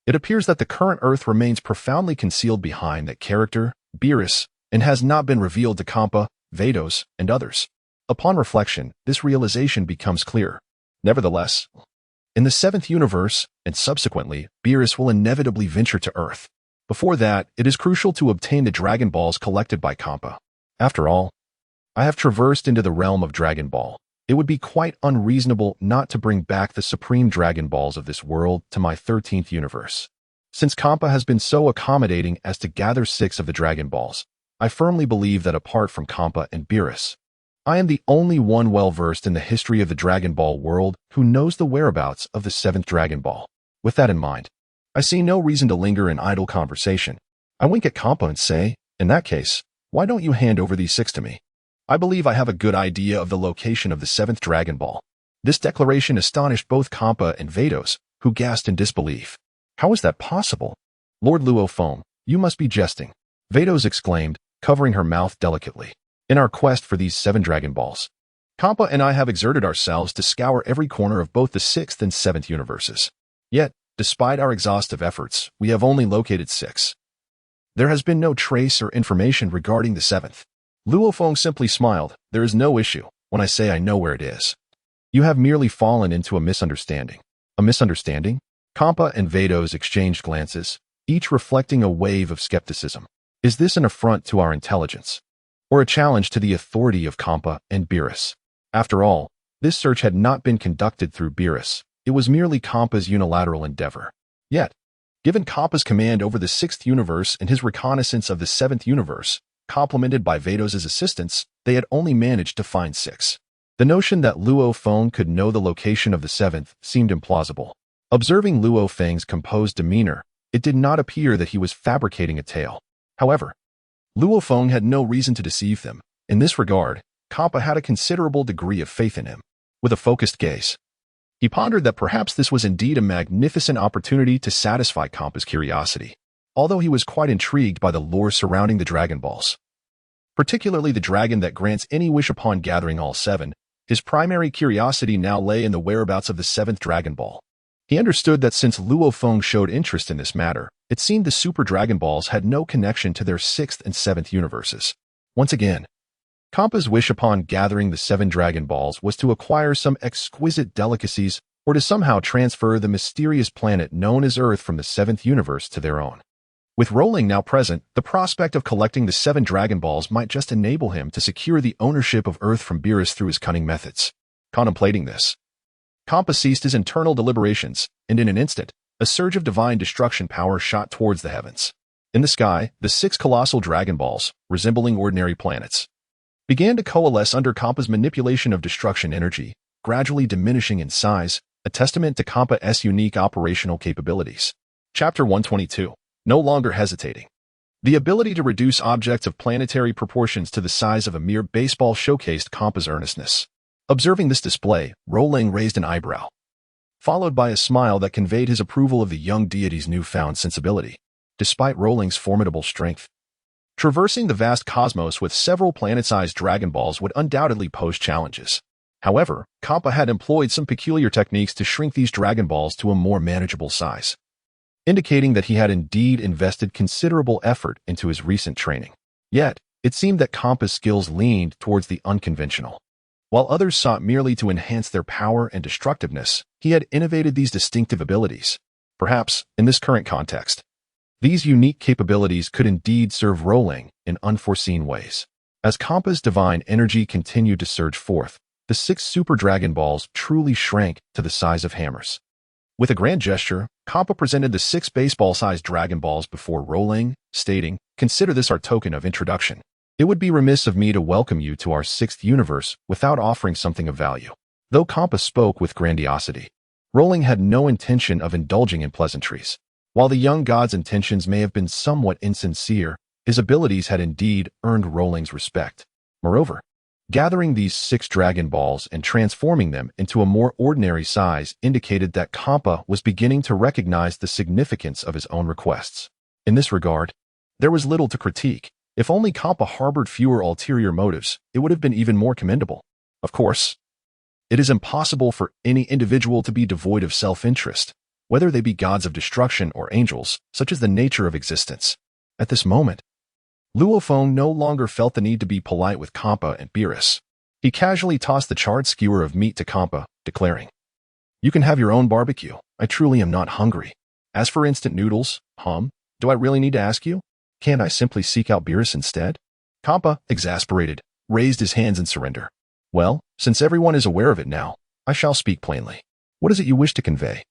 [SPEAKER 1] It appears that the current Earth remains profoundly concealed behind that character, Beerus, and has not been revealed to Hmph, Vados, and others. Upon reflection, this realization becomes clear. Nevertheless, in the 7th universe, and subsequently, Beerus will inevitably venture to Earth. Before that, it is crucial to obtain the Dragon Balls collected by Hmph. After all, I have traversed into the realm of Dragon Ball. It would be quite unreasonable not to bring back the supreme Dragon Balls of this world to my 13th universe. Since Hmph has been so accommodating as to gather 6 of the Dragon Balls, I firmly believe that apart from Hmph and Beerus, I am the only one well-versed in the history of the Dragon Ball world who knows the whereabouts of the 7th Dragon Ball. With that in mind, I see no reason to linger in idle conversation. I wink at Hmph and say, in that case, why don't you hand over these 6 to me? I believe I have a good idea of the location of the 7th Dragon Ball. This declaration astonished both Hmph and Vados, who gasped in disbelief. How is that possible? Lord Luo Feng, you must be jesting, Vados exclaimed, covering her mouth delicately. In our quest for these 7 Dragon Balls, Hmph and I have exerted ourselves to scour every corner of both the 6th and 7th universes. Yet, despite our exhaustive efforts, we have only located 6. There has been no trace or information regarding the 7th. Luo Feng simply smiled. There is no issue when I say I know where it is. You have merely fallen into a misunderstanding. A misunderstanding? Hmph and Vados exchanged glances, each reflecting a wave of skepticism. Is this an affront to our intelligence? Or a challenge to the authority of Hmph and Beerus? After all, this search had not been conducted through Beerus. It was merely Hmph's unilateral endeavor. Yet, given Hmph's command over the 6th universe and his reconnaissance of the 7th universe, complemented by Vados' assistance, they had only managed to find 6. The notion that Luo Feng could know the location of the 7th seemed implausible. Observing Luo Feng's composed demeanor, it did not appear that he was fabricating a tale. However, Luo Feng had no reason to deceive them. In this regard, Hmph had a considerable degree of faith in him. With a focused gaze, he pondered that perhaps this was indeed a magnificent opportunity to satisfy Hmph's curiosity, although he was quite intrigued by the lore surrounding the Dragon Balls. Particularly the dragon that grants any wish upon gathering all 7, his primary curiosity now lay in the whereabouts of the 7th Dragon Ball. He understood that since Luo Feng showed interest in this matter, it seemed the Super Dragon Balls had no connection to their 6th and 7th universes. Once again, Hmph's wish upon gathering the 7 Dragon Balls was to acquire some exquisite delicacies or to somehow transfer the mysterious planet known as Earth from the 7th universe to their own. With Rolling now present, the prospect of collecting the 7 Dragon Balls might just enable him to secure the ownership of Earth from Beerus through his cunning methods. Contemplating this, Hmph ceased his internal deliberations, and in an instant, a surge of divine destruction power shot towards the heavens. In the sky, the 6 colossal Dragon Balls, resembling ordinary planets, began to coalesce under Hmph's manipulation of destruction energy, gradually diminishing in size, a testament to Hmph's unique operational capabilities. Chapter 122. No longer hesitating. The ability to reduce objects of planetary proportions to the size of a mere baseball showcased Hmph's earnestness. Observing this display, Rolling raised an eyebrow, followed by a smile that conveyed his approval of the young deity's newfound sensibility. Despite Rolling's formidable strength, traversing the vast cosmos with several planet-sized Dragon Balls would undoubtedly pose challenges. However, Hmph had employed some peculiar techniques to shrink these Dragon Balls to a more manageable size, indicating that he had indeed invested considerable effort into his recent training. Yet, it seemed that Hmph's skills leaned towards the unconventional. While others sought merely to enhance their power and destructiveness, he had innovated these distinctive abilities. Perhaps, in this current context, these unique capabilities could indeed serve Rolling in unforeseen ways. As Hmp's divine energy continued to surge forth, the 6 Super Dragon Balls truly shrank to the size of hammers. With a grand gesture, Hmp presented the 6 baseball-sized Dragon Balls before Rolling, stating, "Consider this our token of introduction. It would be remiss of me to welcome you to our 6th universe without offering something of value." Though Hmp spoke with grandiosity, Rolling had no intention of indulging in pleasantries. While the young god's intentions may have been somewhat insincere, his abilities had indeed earned Rolling's respect. Moreover, gathering these 6 Dragon Balls and transforming them into a more ordinary size indicated that Hmp was beginning to recognize the significance of his own requests. In this regard, there was little to critique. If only Hmp harbored fewer ulterior motives, it would have been even more commendable. Of course, it is impossible for any individual to be devoid of self-interest, whether they be gods of destruction or angels, such as the nature of existence. At this moment, Luo Feng no longer felt the need to be polite with Hmp and Beerus. He casually tossed the charred skewer of meat to Hmp, declaring, "You can have your own barbecue. I truly am not hungry. As for instant noodles, do I really need to ask you? Can't I simply seek out Beerus instead?" Hmp, exasperated, raised his hands in surrender. "Well, since everyone is aware of it now, I shall speak plainly. What is it you wish to convey?"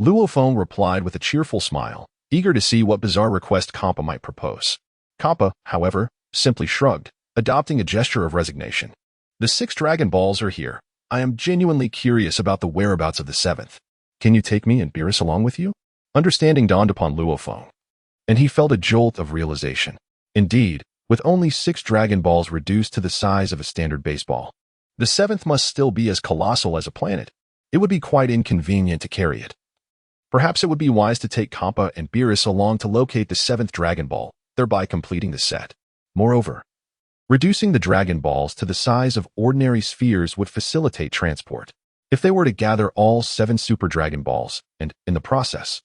[SPEAKER 1] Luo Feng replied with a cheerful smile, eager to see what bizarre request Hmp might propose. Hmp, however, simply shrugged, adopting a gesture of resignation. "The 6 Dragon Balls are here. I am genuinely curious about the whereabouts of the 7th. Can you take me and Beerus along with you?" Understanding dawned upon Luo Feng, and he felt a jolt of realization. Indeed, with only 6 Dragon Balls reduced to the size of a standard baseball, the 7th must still be as colossal as a planet. It would be quite inconvenient to carry it. Perhaps it would be wise to take Hmp and Beerus along to locate the 7th Dragon Ball, thereby completing the set. Moreover, reducing the Dragon Balls to the size of ordinary spheres would facilitate transport. If they were to gather all 7 Super Dragon Balls and, in the process,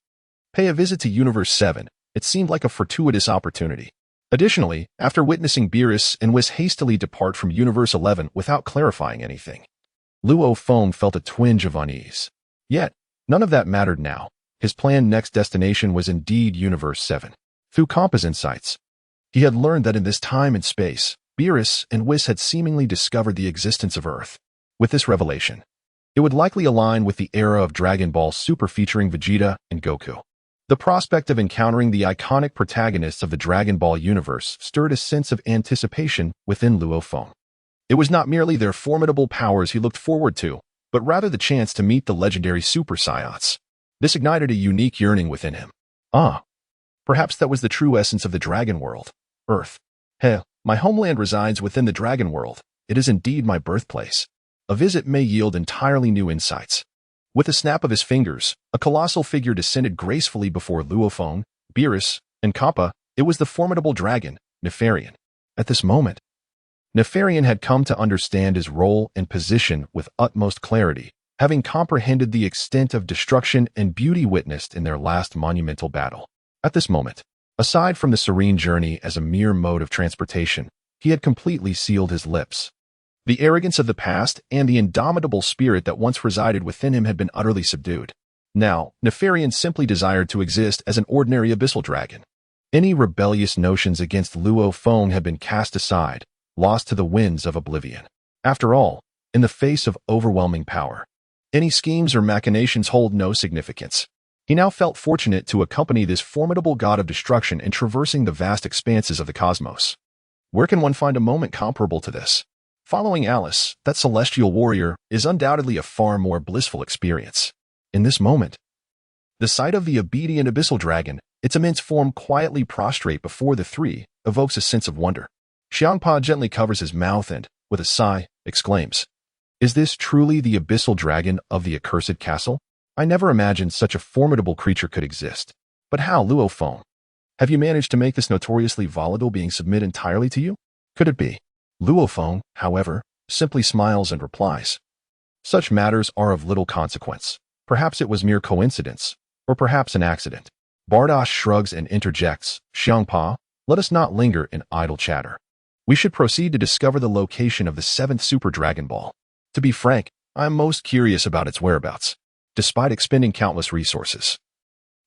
[SPEAKER 1] pay a visit to Universe 7, it seemed like a fortuitous opportunity. Additionally, after witnessing Beerus and Whis hastily depart from Universe 11 without clarifying anything, Luo Feng felt a twinge of unease. Yet, none of that mattered now. His planned next destination was indeed Universe 7. Through Hmp's insights, he had learned that in this time and space, Beerus and Whis had seemingly discovered the existence of Earth. With this revelation, it would likely align with the era of Dragon Ball Super featuring Vegeta and Goku. The prospect of encountering the iconic protagonists of the Dragon Ball universe stirred a sense of anticipation within Luo Feng. It was not merely their formidable powers he looked forward to, but rather the chance to meet the legendary Super Saiyans. This ignited a unique yearning within him. Perhaps that was the true essence of the Dragon World, Earth. My homeland resides within the Dragon World. It is indeed my birthplace. A visit may yield entirely new insights. With a snap of his fingers, a colossal figure descended gracefully before Luo Feng, Beerus, and Hmp. It was the formidable dragon, Nefarian. At this moment, Nefarian had come to understand his role and position with utmost clarity, having comprehended the extent of destruction and beauty witnessed in their last monumental battle. At this moment, aside from the serene journey as a mere mode of transportation, he had completely sealed his lips. The arrogance of the past and the indomitable spirit that once resided within him had been utterly subdued. Now, Nefarian simply desired to exist as an ordinary abyssal dragon. Any rebellious notions against Luo Feng had been cast aside, lost to the winds of oblivion. After all, in the face of overwhelming power, any schemes or machinations hold no significance. He now felt fortunate to accompany this formidable god of destruction in traversing the vast expanses of the cosmos. Where can one find a moment comparable to this? Following Alice, that celestial warrior, is undoubtedly a far more blissful experience. In this moment, the sight of the obedient abyssal dragon, its immense form quietly prostrate before the three, evokes a sense of wonder. Hmph gently covers his mouth and, with a sigh, exclaims, "Is this truly the abyssal dragon of the accursed castle? I never imagined such a formidable creature could exist. But how, Luo Feng? Have you managed to make this notoriously volatile being submit entirely to you? Could it be?" Luo Feng, however, simply smiles and replies, "Such matters are of little consequence. Perhaps it was mere coincidence, or perhaps an accident." Bardosh shrugs and interjects, "Hmph, let us not linger in idle chatter. We should proceed to discover the location of the 7th Super Dragon Ball." To be frank, I am most curious about its whereabouts, despite expending countless resources.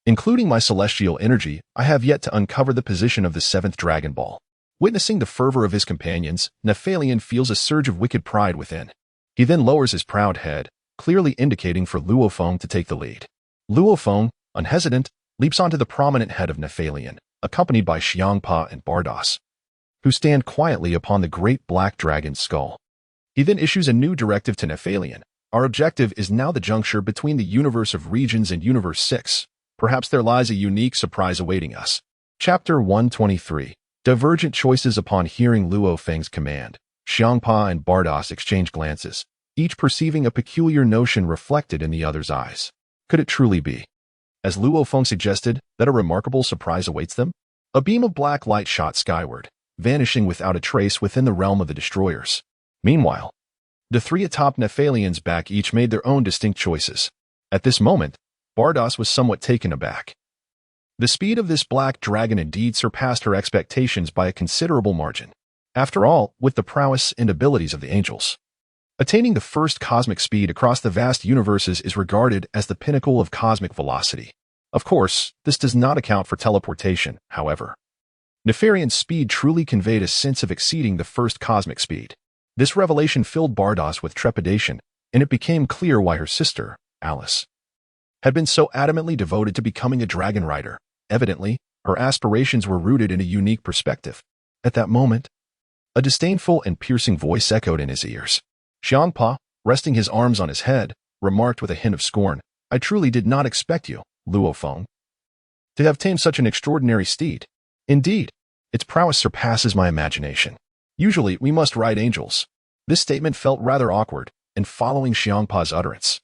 [SPEAKER 1] Including my celestial energy, I have yet to uncover the position of the seventh Dragon Ball. Witnessing the fervor of his companions, Nephalion feels a surge of wicked pride within. He then lowers his proud head, clearly indicating for Luo Feng to take the lead. Luo Feng, unhesitant, leaps onto the prominent head of Nephalion, accompanied by Hmph and Bardos, who stand quietly upon the great black dragon's skull. He then issues a new directive to Nephalion. Our objective is now the juncture between the universe of regions and Universe 6. Perhaps there lies a unique surprise awaiting us. Chapter 123. Divergent choices. Upon hearing Luo Feng's command, Hmph and Bardos exchange glances, each perceiving a peculiar notion reflected in the other's eyes. Could it truly be, as Luo Feng suggested, that a remarkable surprise awaits them? A beam of black light shot skyward, vanishing without a trace within the realm of the destroyers. Meanwhile, the three atop Nephalion's back each made their own distinct choices. At this moment, Bardos was somewhat taken aback. The speed of this black dragon indeed surpassed her expectations by a considerable margin. After all, with the prowess and abilities of the angels, attaining the first cosmic speed across the vast universes is regarded as the pinnacle of cosmic velocity. Of course, this does not account for teleportation, however. Nephalion's speed truly conveyed a sense of exceeding the first cosmic speed. This revelation filled Bardos with trepidation, and it became clear why her sister, Alice, had been so adamantly devoted to becoming a dragon rider. Evidently, her aspirations were rooted in a unique perspective. At that moment, a disdainful and piercing voice echoed in his ears. Hmph, resting his arms on his head, remarked with a hint of scorn, "I truly did not expect you, Luo Feng, to have tamed such an extraordinary steed. Indeed, its prowess surpasses my imagination. Usually, we must ride angels." This statement felt rather awkward, and following Hmph's utterance,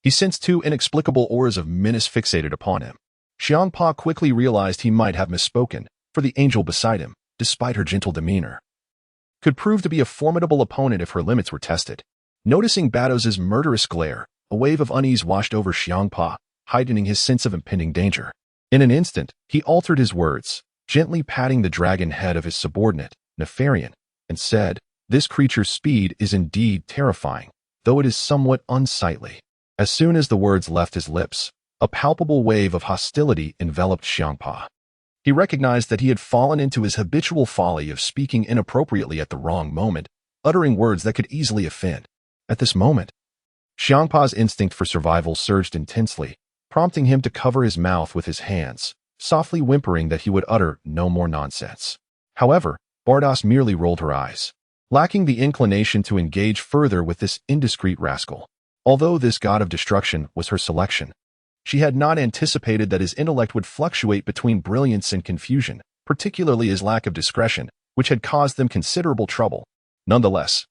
[SPEAKER 1] he sensed two inexplicable auras of menace fixated upon him. Hmph quickly realized he might have misspoken, for the angel beside him, despite her gentle demeanor, could prove to be a formidable opponent if her limits were tested. Noticing Bardos' murderous glare, a wave of unease washed over Hmph, heightening his sense of impending danger. In an instant, he altered his words, gently patting the dragon head of his subordinate, Nephalion, and said, "This creature's speed is indeed terrifying, though it is somewhat unsightly." As soon as the words left his lips, a palpable wave of hostility enveloped Hmph. He recognized that he had fallen into his habitual folly of speaking inappropriately at the wrong moment, uttering words that could easily offend. At this moment, Hmph's instinct for survival surged intensely, prompting him to cover his mouth with his hands, softly whimpering that he would utter no more nonsense. However, Bardos merely rolled her eyes, lacking the inclination to engage further with this indiscreet rascal. Although this god of destruction was her selection, she had not anticipated that his intellect would fluctuate between brilliance and confusion, particularly his lack of discretion, which had caused them considerable trouble. Nonetheless,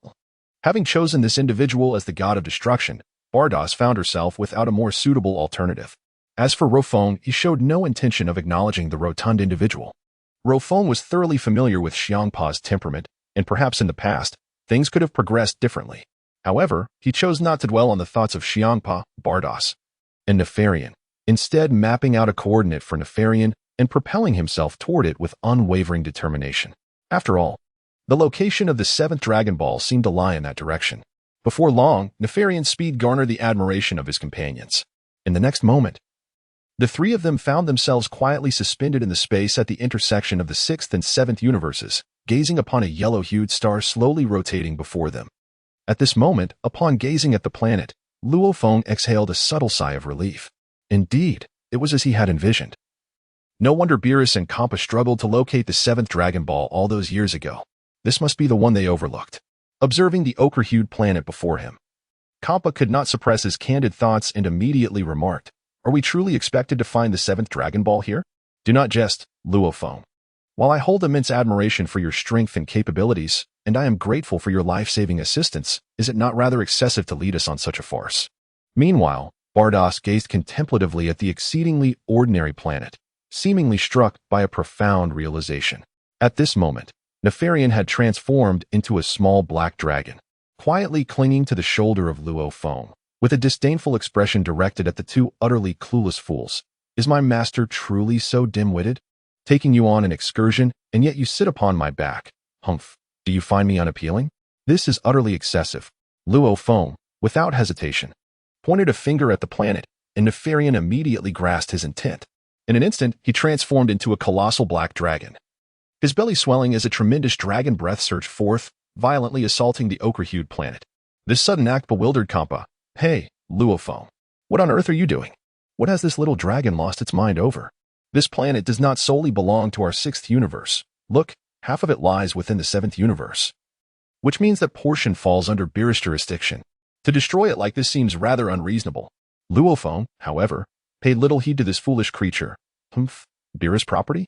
[SPEAKER 1] having chosen this individual as the god of destruction, Bardos found herself without a more suitable alternative. As for Luo Feng, he showed no intention of acknowledging the rotund individual. Luo Feng was thoroughly familiar with Hmph's temperament, and perhaps in the past, things could have progressed differently. However, he chose not to dwell on the thoughts of Hmph, Bardos, and Nephalion, instead mapping out a coordinate for Nephalion and propelling himself toward it with unwavering determination. After all, the location of the seventh Dragon Ball seemed to lie in that direction. Before long, Nephalion's speed garnered the admiration of his companions. In the next moment, the three of them found themselves quietly suspended in the space at the intersection of the sixth and seventh universes, gazing upon a yellow-hued star slowly rotating before them. At this moment, upon gazing at the planet, Luo Feng exhaled a subtle sigh of relief. Indeed, it was as he had envisioned. No wonder Beerus and Hmph struggled to locate the seventh Dragon Ball all those years ago. This must be the one they overlooked. Observing the ochre-hued planet before him, Hmph could not suppress his candid thoughts and immediately remarked, "Are we truly expected to find the seventh Dragon Ball here? Do not jest, Luo Feng. While I hold immense admiration for your strength and capabilities, and I am grateful for your life-saving assistance, is it not rather excessive to lead us on such a farce?" Meanwhile, Bardos gazed contemplatively at the exceedingly ordinary planet, seemingly struck by a profound realization. At this moment, Nephalion had transformed into a small black dragon, quietly clinging to the shoulder of Luo Feng, with a disdainful expression directed at the two utterly clueless fools. "Is my master truly so dim-witted? Taking you on an excursion, and yet you sit upon my back. Hmph. Do you find me unappealing? This is utterly excessive. Luo Feng, without hesitation, pointed a finger at the planet, and Nefarian immediately grasped his intent. In an instant, he transformed into a colossal black dragon. His belly swelling as a tremendous dragon breath surged forth, violently assaulting the ochre-hued planet. This sudden act bewildered Hmph. Hey, Luo Feng, what on earth are you doing? What has this little dragon lost its mind over? This planet does not solely belong to our 6th universe. Look, half of it lies within the 7th universe, which means that portion falls under Beerus jurisdiction. To destroy it like this seems rather unreasonable. Luo Feng, however, paid little heed to this foolish creature. Beerus property?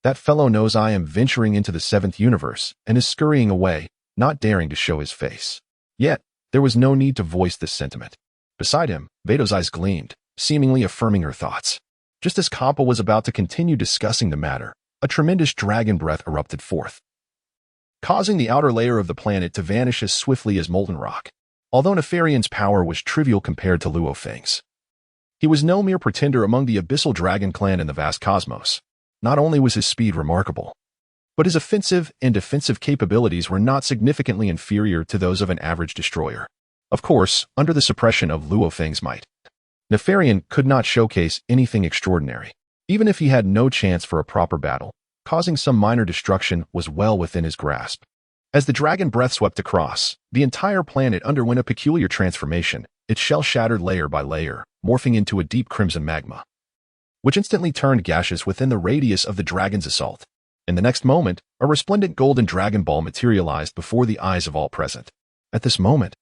[SPEAKER 1] That fellow knows I am venturing into the 7th universe and is scurrying away, not daring to show his face. Yet, there was no need to voice this sentiment. Beside him, Veto's eyes gleamed, seemingly affirming her thoughts. Just as Hmph was about to continue discussing the matter, a tremendous dragon breath erupted forth, causing the outer layer of the planet to vanish as swiftly as molten rock. Although Nefarian's power was trivial compared to Luo Feng's, he was no mere pretender among the abyssal dragon clan in the vast cosmos. Not only was his speed remarkable, but his offensive and defensive capabilities were not significantly inferior to those of an average destroyer. Of course, under the suppression of Luo Feng's might, Nefarian could not showcase anything extraordinary. Even if he had no chance for a proper battle, causing some minor destruction was well within his grasp. As the dragon breath swept across, the entire planet underwent a peculiar transformation, its shell shattered layer by layer, morphing into a deep crimson magma, which instantly turned gaseous within the radius of the dragon's assault. In the next moment, a resplendent golden dragon ball materialized before the eyes of all present. At this moment,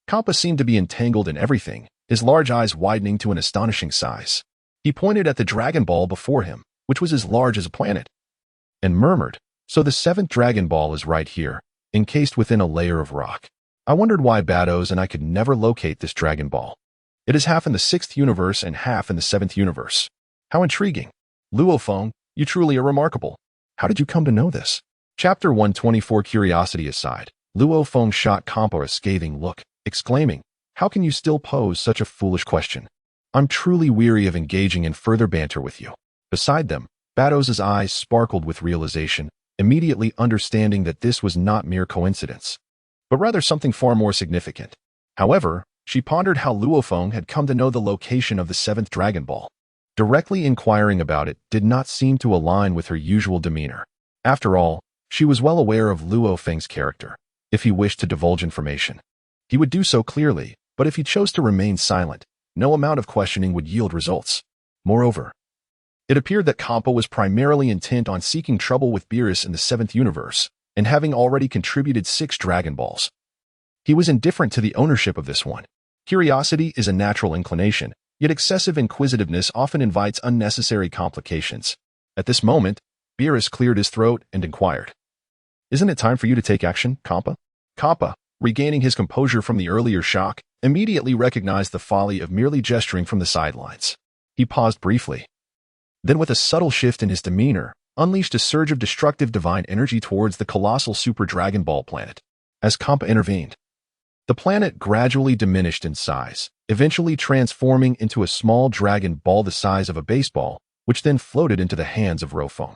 [SPEAKER 1] Hmph seemed to be entangled in everything, his large eyes widening to an astonishing size. He pointed at the dragon ball before him, which was as large as a planet, and murmured, "So the 7th dragon ball is right here, encased within a layer of rock. I wondered why Bados and I could never locate this dragon ball. It is half in the 6th universe and half in the 7th universe. How intriguing. Luo Feng, you truly are remarkable. How did you come to know this?" Chapter 124. Curiosity aside, Luo Feng shot Hmph a scathing look, exclaiming, "How can you still pose such a foolish question? I'm truly weary of engaging in further banter with you." Beside them, Bados' eyes sparkled with realization, immediately understanding that this was not mere coincidence, but rather something far more significant. However, she pondered how Luo Feng had come to know the location of the 7th Dragon Ball. Directly inquiring about it did not seem to align with her usual demeanor. After all, she was well aware of Luo Feng's character. If he wished to divulge information, he would do so clearly, but if he chose to remain silent, no amount of questioning would yield results. Moreover, it appeared that Hmph was primarily intent on seeking trouble with Beerus in the 7th universe, and having already contributed 6 Dragon Balls, he was indifferent to the ownership of this one. Curiosity is a natural inclination, yet excessive inquisitiveness often invites unnecessary complications. At this moment, Beerus cleared his throat and inquired, "Isn't it time for you to take action, Hmph?" Hmph, regaining his composure from the earlier shock, immediately recognized the folly of merely gesturing from the sidelines. He paused briefly, then with a subtle shift in his demeanor, unleashed a surge of destructive divine energy towards the colossal Super Dragon Ball planet. As Hmph intervened, the planet gradually diminished in size, eventually transforming into a small dragon ball the size of a baseball, which then floated into the hands of Luo Feng.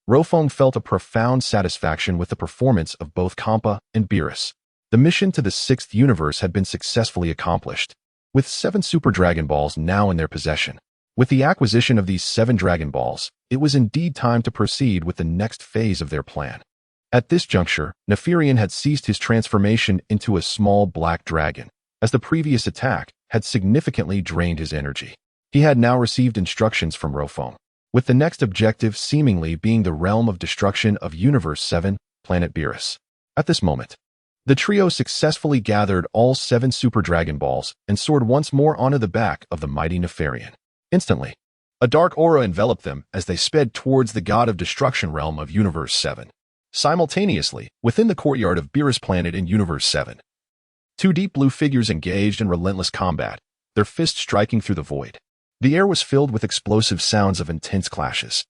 [SPEAKER 1] Luo Feng felt a profound satisfaction with the performance of both Hmph and Beerus. The mission to the 6th universe had been successfully accomplished, with 7 Super Dragon Balls now in their possession. With the acquisition of these 7 Dragon Balls, it was indeed time to proceed with the next phase of their plan. At this juncture, Nefarian had ceased his transformation into a small black dragon, as the previous attack had significantly drained his energy. He had now received instructions from Luo Feng, with the next objective seemingly being the realm of destruction of Universe 7, planet Beerus. At this moment, the trio successfully gathered all 7 Super Dragon Balls and soared once more onto the back of the mighty Nefarian. Instantly, a dark aura enveloped them as they sped towards the God of Destruction realm of Universe 7. Simultaneously, within the courtyard of Beerus planet in Universe 7, 2 deep blue figures engaged in relentless combat, their fists striking through the void. The air was filled with explosive sounds of intense clashes.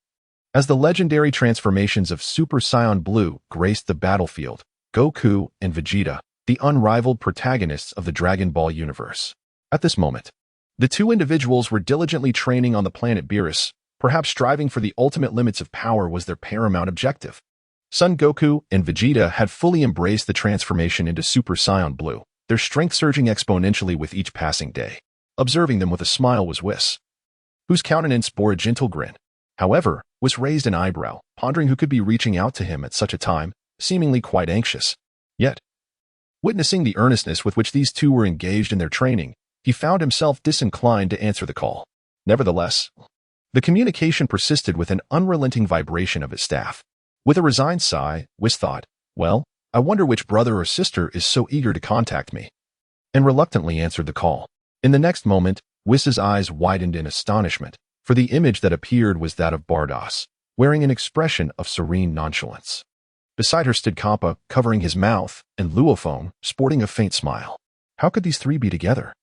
[SPEAKER 1] As the legendary transformations of Super Saiyan Blue graced the battlefield, Goku and Vegeta, the unrivaled protagonists of the Dragon Ball universe. At this moment, the 2 individuals were diligently training on the planet Beerus. Perhaps striving for the ultimate limits of power was their paramount objective. Son Goku and Vegeta had fully embraced the transformation into Super Saiyan Blue, their strength surging exponentially with each passing day. Observing them with a smile was Whis, whose countenance bore a gentle grin. However, Whis raised an eyebrow, pondering who could be reaching out to him at such a time, seemingly quite anxious. Yet, witnessing the earnestness with which these two were engaged in their training, he found himself disinclined to answer the call. Nevertheless, the communication persisted with an unrelenting vibration of his staff. With a resigned sigh, Whis thought, well, I wonder which brother or sister is so eager to contact me, and reluctantly answered the call. In the next moment, Whis's eyes widened in astonishment, for the image that appeared was that of Bardos, wearing an expression of serene nonchalance. Beside her stood Hmph, covering his mouth, and Luo Feng, sporting a faint smile. How could these three be together?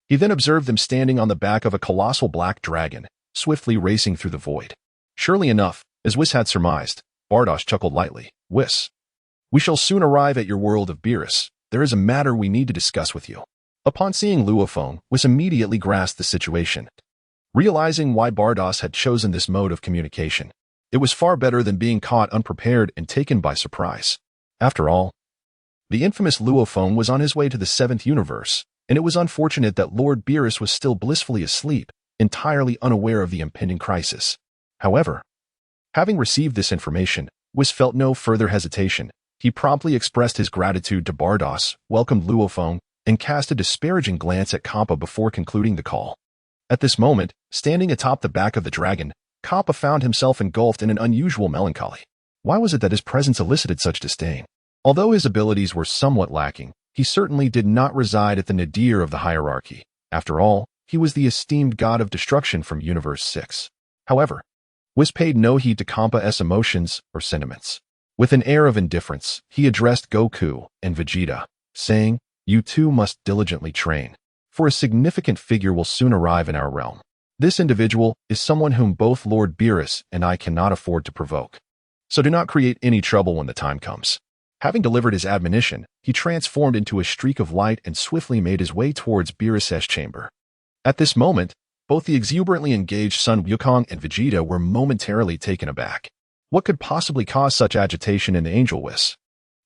[SPEAKER 1] He then observed them standing on the back of a colossal black dragon, swiftly racing through the void. Surely enough, as Whis had surmised, Bardos chuckled lightly. Whis, we shall soon arrive at your world of Beerus. There is a matter we need to discuss with you. Upon seeing Luo Feng, Whis immediately grasped the situation. Realizing why Bardos had chosen this mode of communication, it was far better than being caught unprepared and taken by surprise. After all, the infamous Luo Feng was on his way to the 7th universe, and it was unfortunate that Lord Beerus was still blissfully asleep, entirely unaware of the impending crisis. However, having received this information, Whis felt no further hesitation. He promptly expressed his gratitude to Bardos, welcomed Luo Feng, and cast a disparaging glance at Hmph before concluding the call. At this moment, standing atop the back of the dragon, Hmph found himself engulfed in an unusual melancholy. Why was it that his presence elicited such disdain? Although his abilities were somewhat lacking, he certainly did not reside at the nadir of the hierarchy. After all, he was the esteemed god of destruction from Universe 6. However, Whis paid no heed to Hmph's emotions or sentiments. With an air of indifference, he addressed Goku and Vegeta, saying, you two must diligently train, for a significant figure will soon arrive in our realm. This individual is someone whom both Lord Beerus and I cannot afford to provoke. So do not create any trouble when the time comes. Having delivered his admonition, he transformed into a streak of light and swiftly made his way towards Beerus's chamber. At this moment, both the exuberantly engaged Sun Wukong and Vegeta were momentarily taken aback. What could possibly cause such agitation in the Angel Whis?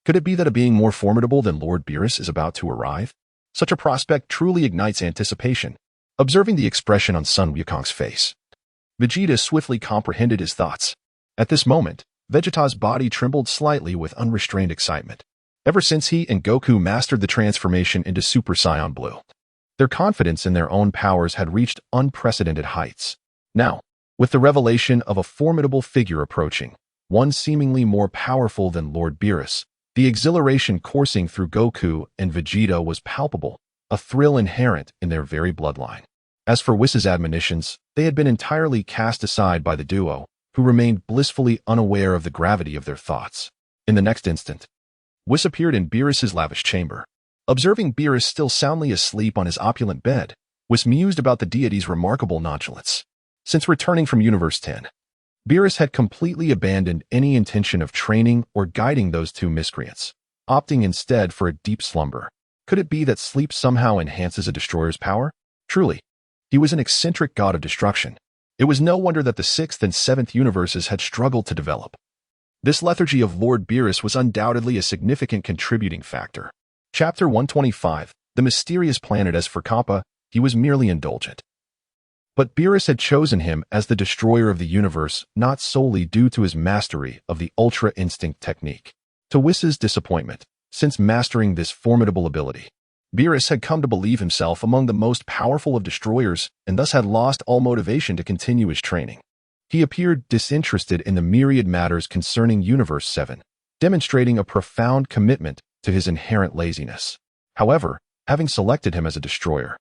[SPEAKER 1] Could it be that a being more formidable than Lord Beerus is about to arrive? Such a prospect truly ignites anticipation. Observing the expression on Sun Wukong's face, Vegeta swiftly comprehended his thoughts. At this moment, Vegeta's body trembled slightly with unrestrained excitement. Ever since he and Goku mastered the transformation into Super Saiyan Blue, their confidence in their own powers had reached unprecedented heights. Now, with the revelation of a formidable figure approaching, one seemingly more powerful than Lord Beerus, the exhilaration coursing through Goku and Vegeta was palpable, a thrill inherent in their very bloodline. As for Whis's admonitions, they had been entirely cast aside by the duo, who remained blissfully unaware of the gravity of their thoughts. In the next instant, Whis appeared in Beerus's lavish chamber. Observing Beerus still soundly asleep on his opulent bed, Whis mused about the deity's remarkable nonchalance. Since returning from Universe 10, Beerus had completely abandoned any intention of training or guiding those two miscreants, opting instead for a deep slumber. Could it be that sleep somehow enhances a destroyer's power? Truly, he was an eccentric god of destruction. It was no wonder that the 6th and 7th universes had struggled to develop. This lethargy of Lord Beerus was undoubtedly a significant contributing factor. Chapter 125, The Mysterious Planet. As for Hmph, he was merely indulgent. But Beerus had chosen him as the destroyer of the universe not solely due to his mastery of the Ultra Instinct technique. To Whis's disappointment, since mastering this formidable ability, Beerus had come to believe himself among the most powerful of destroyers and thus had lost all motivation to continue his training. He appeared disinterested in the myriad matters concerning Universe 7, demonstrating a profound commitment to his inherent laziness. However, having selected him as a destroyer,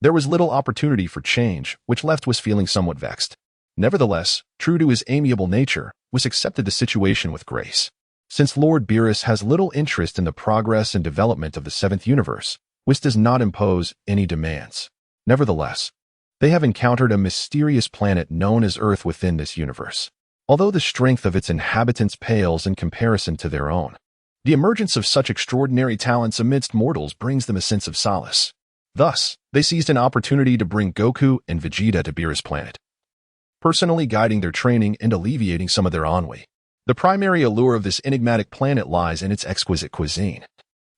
[SPEAKER 1] there was little opportunity for change, which left Whis feeling somewhat vexed. Nevertheless, true to his amiable nature, Whis accepted the situation with grace. Since Lord Beerus has little interest in the progress and development of the 7th universe, Whis does not impose any demands. Nevertheless, they have encountered a mysterious planet known as Earth within this universe. Although the strength of its inhabitants pales in comparison to their own, the emergence of such extraordinary talents amidst mortals brings them a sense of solace. Thus, they seized an opportunity to bring Goku and Vegeta to Beerus' planet, personally guiding their training and alleviating some of their ennui. The primary allure of this enigmatic planet lies in its exquisite cuisine,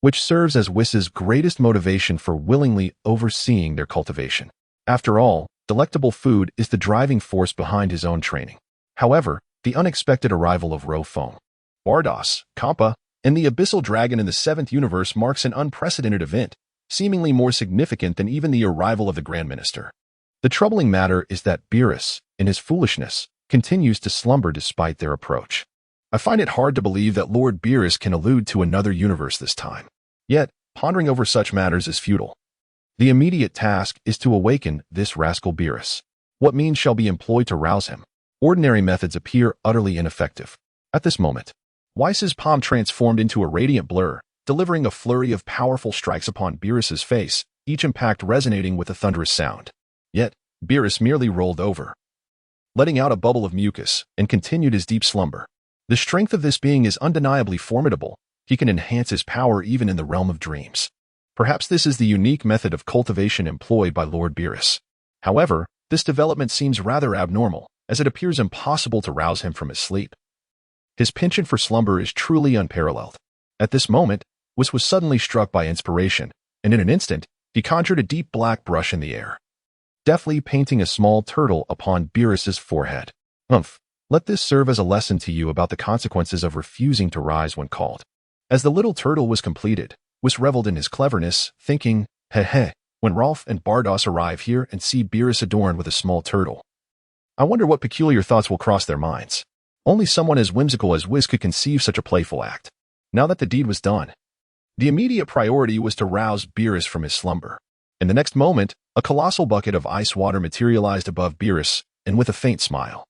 [SPEAKER 1] which serves as Whis' greatest motivation for willingly overseeing their cultivation. After all, delectable food is the driving force behind his own training. However, the unexpected arrival of Luo Feng, Bardos, Hmph, and the Abyssal Dragon in the 7th universe marks an unprecedented event, seemingly more significant than even the arrival of the Grand Minister. The troubling matter is that Beerus, in his foolishness, continues to slumber despite their approach. I find it hard to believe that Lord Beerus can allude to another universe this time. Yet, pondering over such matters is futile. The immediate task is to awaken this rascal Beerus. What means shall be employed to rouse him? Ordinary methods appear utterly ineffective. At this moment, Whis' palm transformed into a radiant blur, delivering a flurry of powerful strikes upon Beerus' face, each impact resonating with a thunderous sound. Yet, Beerus merely rolled over, letting out a bubble of mucus, and continued his deep slumber. The strength of this being is undeniably formidable. He can enhance his power even in the realm of dreams. Perhaps this is the unique method of cultivation employed by Lord Beerus. However, this development seems rather abnormal, as it appears impossible to rouse him from his sleep. His penchant for slumber is truly unparalleled. At this moment, Whis was suddenly struck by inspiration, and in an instant, he conjured a deep black brush in the air, deftly painting a small turtle upon Beerus' forehead. Hmph. Let this serve as a lesson to you about the consequences of refusing to rise when called. As the little turtle was completed, Whis reveled in his cleverness, thinking, "Heh, when Rolf and Bardos arrive here and see Beerus adorned with a small turtle, I wonder what peculiar thoughts will cross their minds." Only someone as whimsical as Whis could conceive such a playful act. Now that the deed was done, the immediate priority was to rouse Beerus from his slumber. In the next moment, a colossal bucket of ice water materialized above Beerus, and with a faint smile,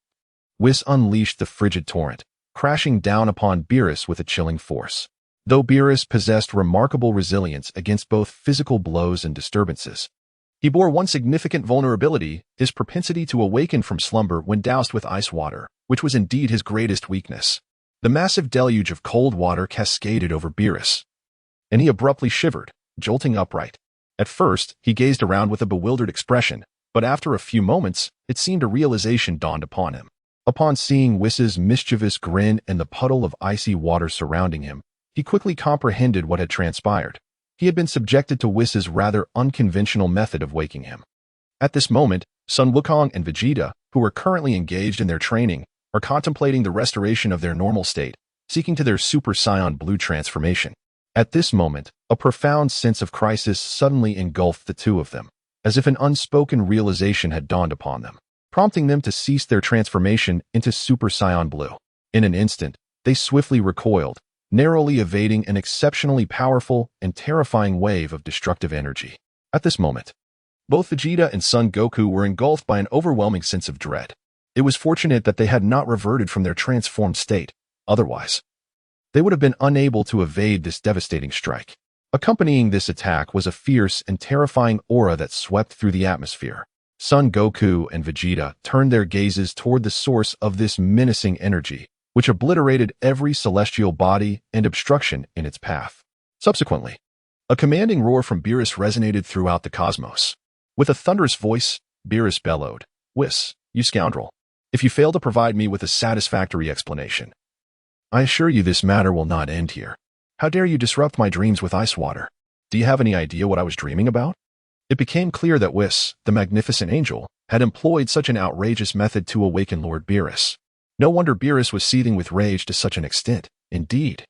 [SPEAKER 1] Whis unleashed the frigid torrent, crashing down upon Beerus with a chilling force. Though Beerus possessed remarkable resilience against both physical blows and disturbances, he bore one significant vulnerability: his propensity to awaken from slumber when doused with ice water, which was indeed his greatest weakness. The massive deluge of cold water cascaded over Beerus, and he abruptly shivered, jolting upright. At first, he gazed around with a bewildered expression, but after a few moments, it seemed a realization dawned upon him. Upon seeing Whis' mischievous grin and the puddle of icy water surrounding him, he quickly comprehended what had transpired. He had been subjected to Whis' rather unconventional method of waking him. At this moment, Sun Wukong and Vegeta, who were currently engaged in their training, are contemplating the restoration of their normal state, seeking to their Super Saiyan Blue transformation. At this moment, a profound sense of crisis suddenly engulfed the two of them, as if an unspoken realization had dawned upon them, prompting them to cease their transformation into Super Saiyan Blue. In an instant, they swiftly recoiled, narrowly evading an exceptionally powerful and terrifying wave of destructive energy. At this moment, both Vegeta and Son Goku were engulfed by an overwhelming sense of dread. It was fortunate that they had not reverted from their transformed state. Otherwise, they would have been unable to evade this devastating strike. Accompanying this attack was a fierce and terrifying aura that swept through the atmosphere. Son Goku and Vegeta turned their gazes toward the source of this menacing energy, which obliterated every celestial body and obstruction in its path. Subsequently, a commanding roar from Beerus resonated throughout the cosmos. With a thunderous voice, Beerus bellowed, "Whis, you scoundrel! If you fail to provide me with a satisfactory explanation, I assure you this matter will not end here. How dare you disrupt my dreams with ice water? Do you have any idea what I was dreaming about?" It became clear that Whis, the magnificent angel, had employed such an outrageous method to awaken Lord Beerus. No wonder Beerus was seething with rage to such an extent. Indeed,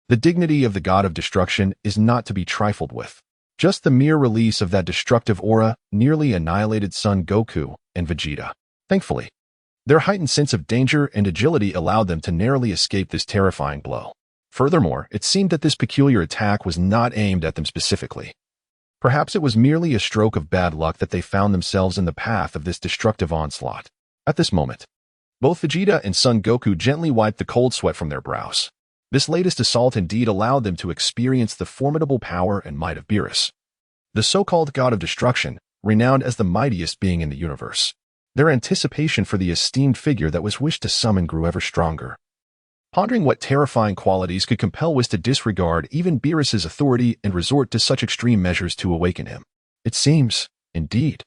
[SPEAKER 1] the dignity of the god of destruction is not to be trifled with. Just the mere release of that destructive aura nearly annihilated Son Goku and Vegeta. Thankfully, their heightened sense of danger and agility allowed them to narrowly escape this terrifying blow. Furthermore, it seemed that this peculiar attack was not aimed at them specifically. Perhaps it was merely a stroke of bad luck that they found themselves in the path of this destructive onslaught. At this moment, both Vegeta and Son Goku gently wiped the cold sweat from their brows. This latest assault indeed allowed them to experience the formidable power and might of Beerus, the so-called god of destruction, renowned as the mightiest being in the universe. Their anticipation for the esteemed figure that was wished to summon grew ever stronger. Pondering what terrifying qualities could compel Whis to disregard even Beerus' authority and resort to such extreme measures to awaken him, it seems, indeed,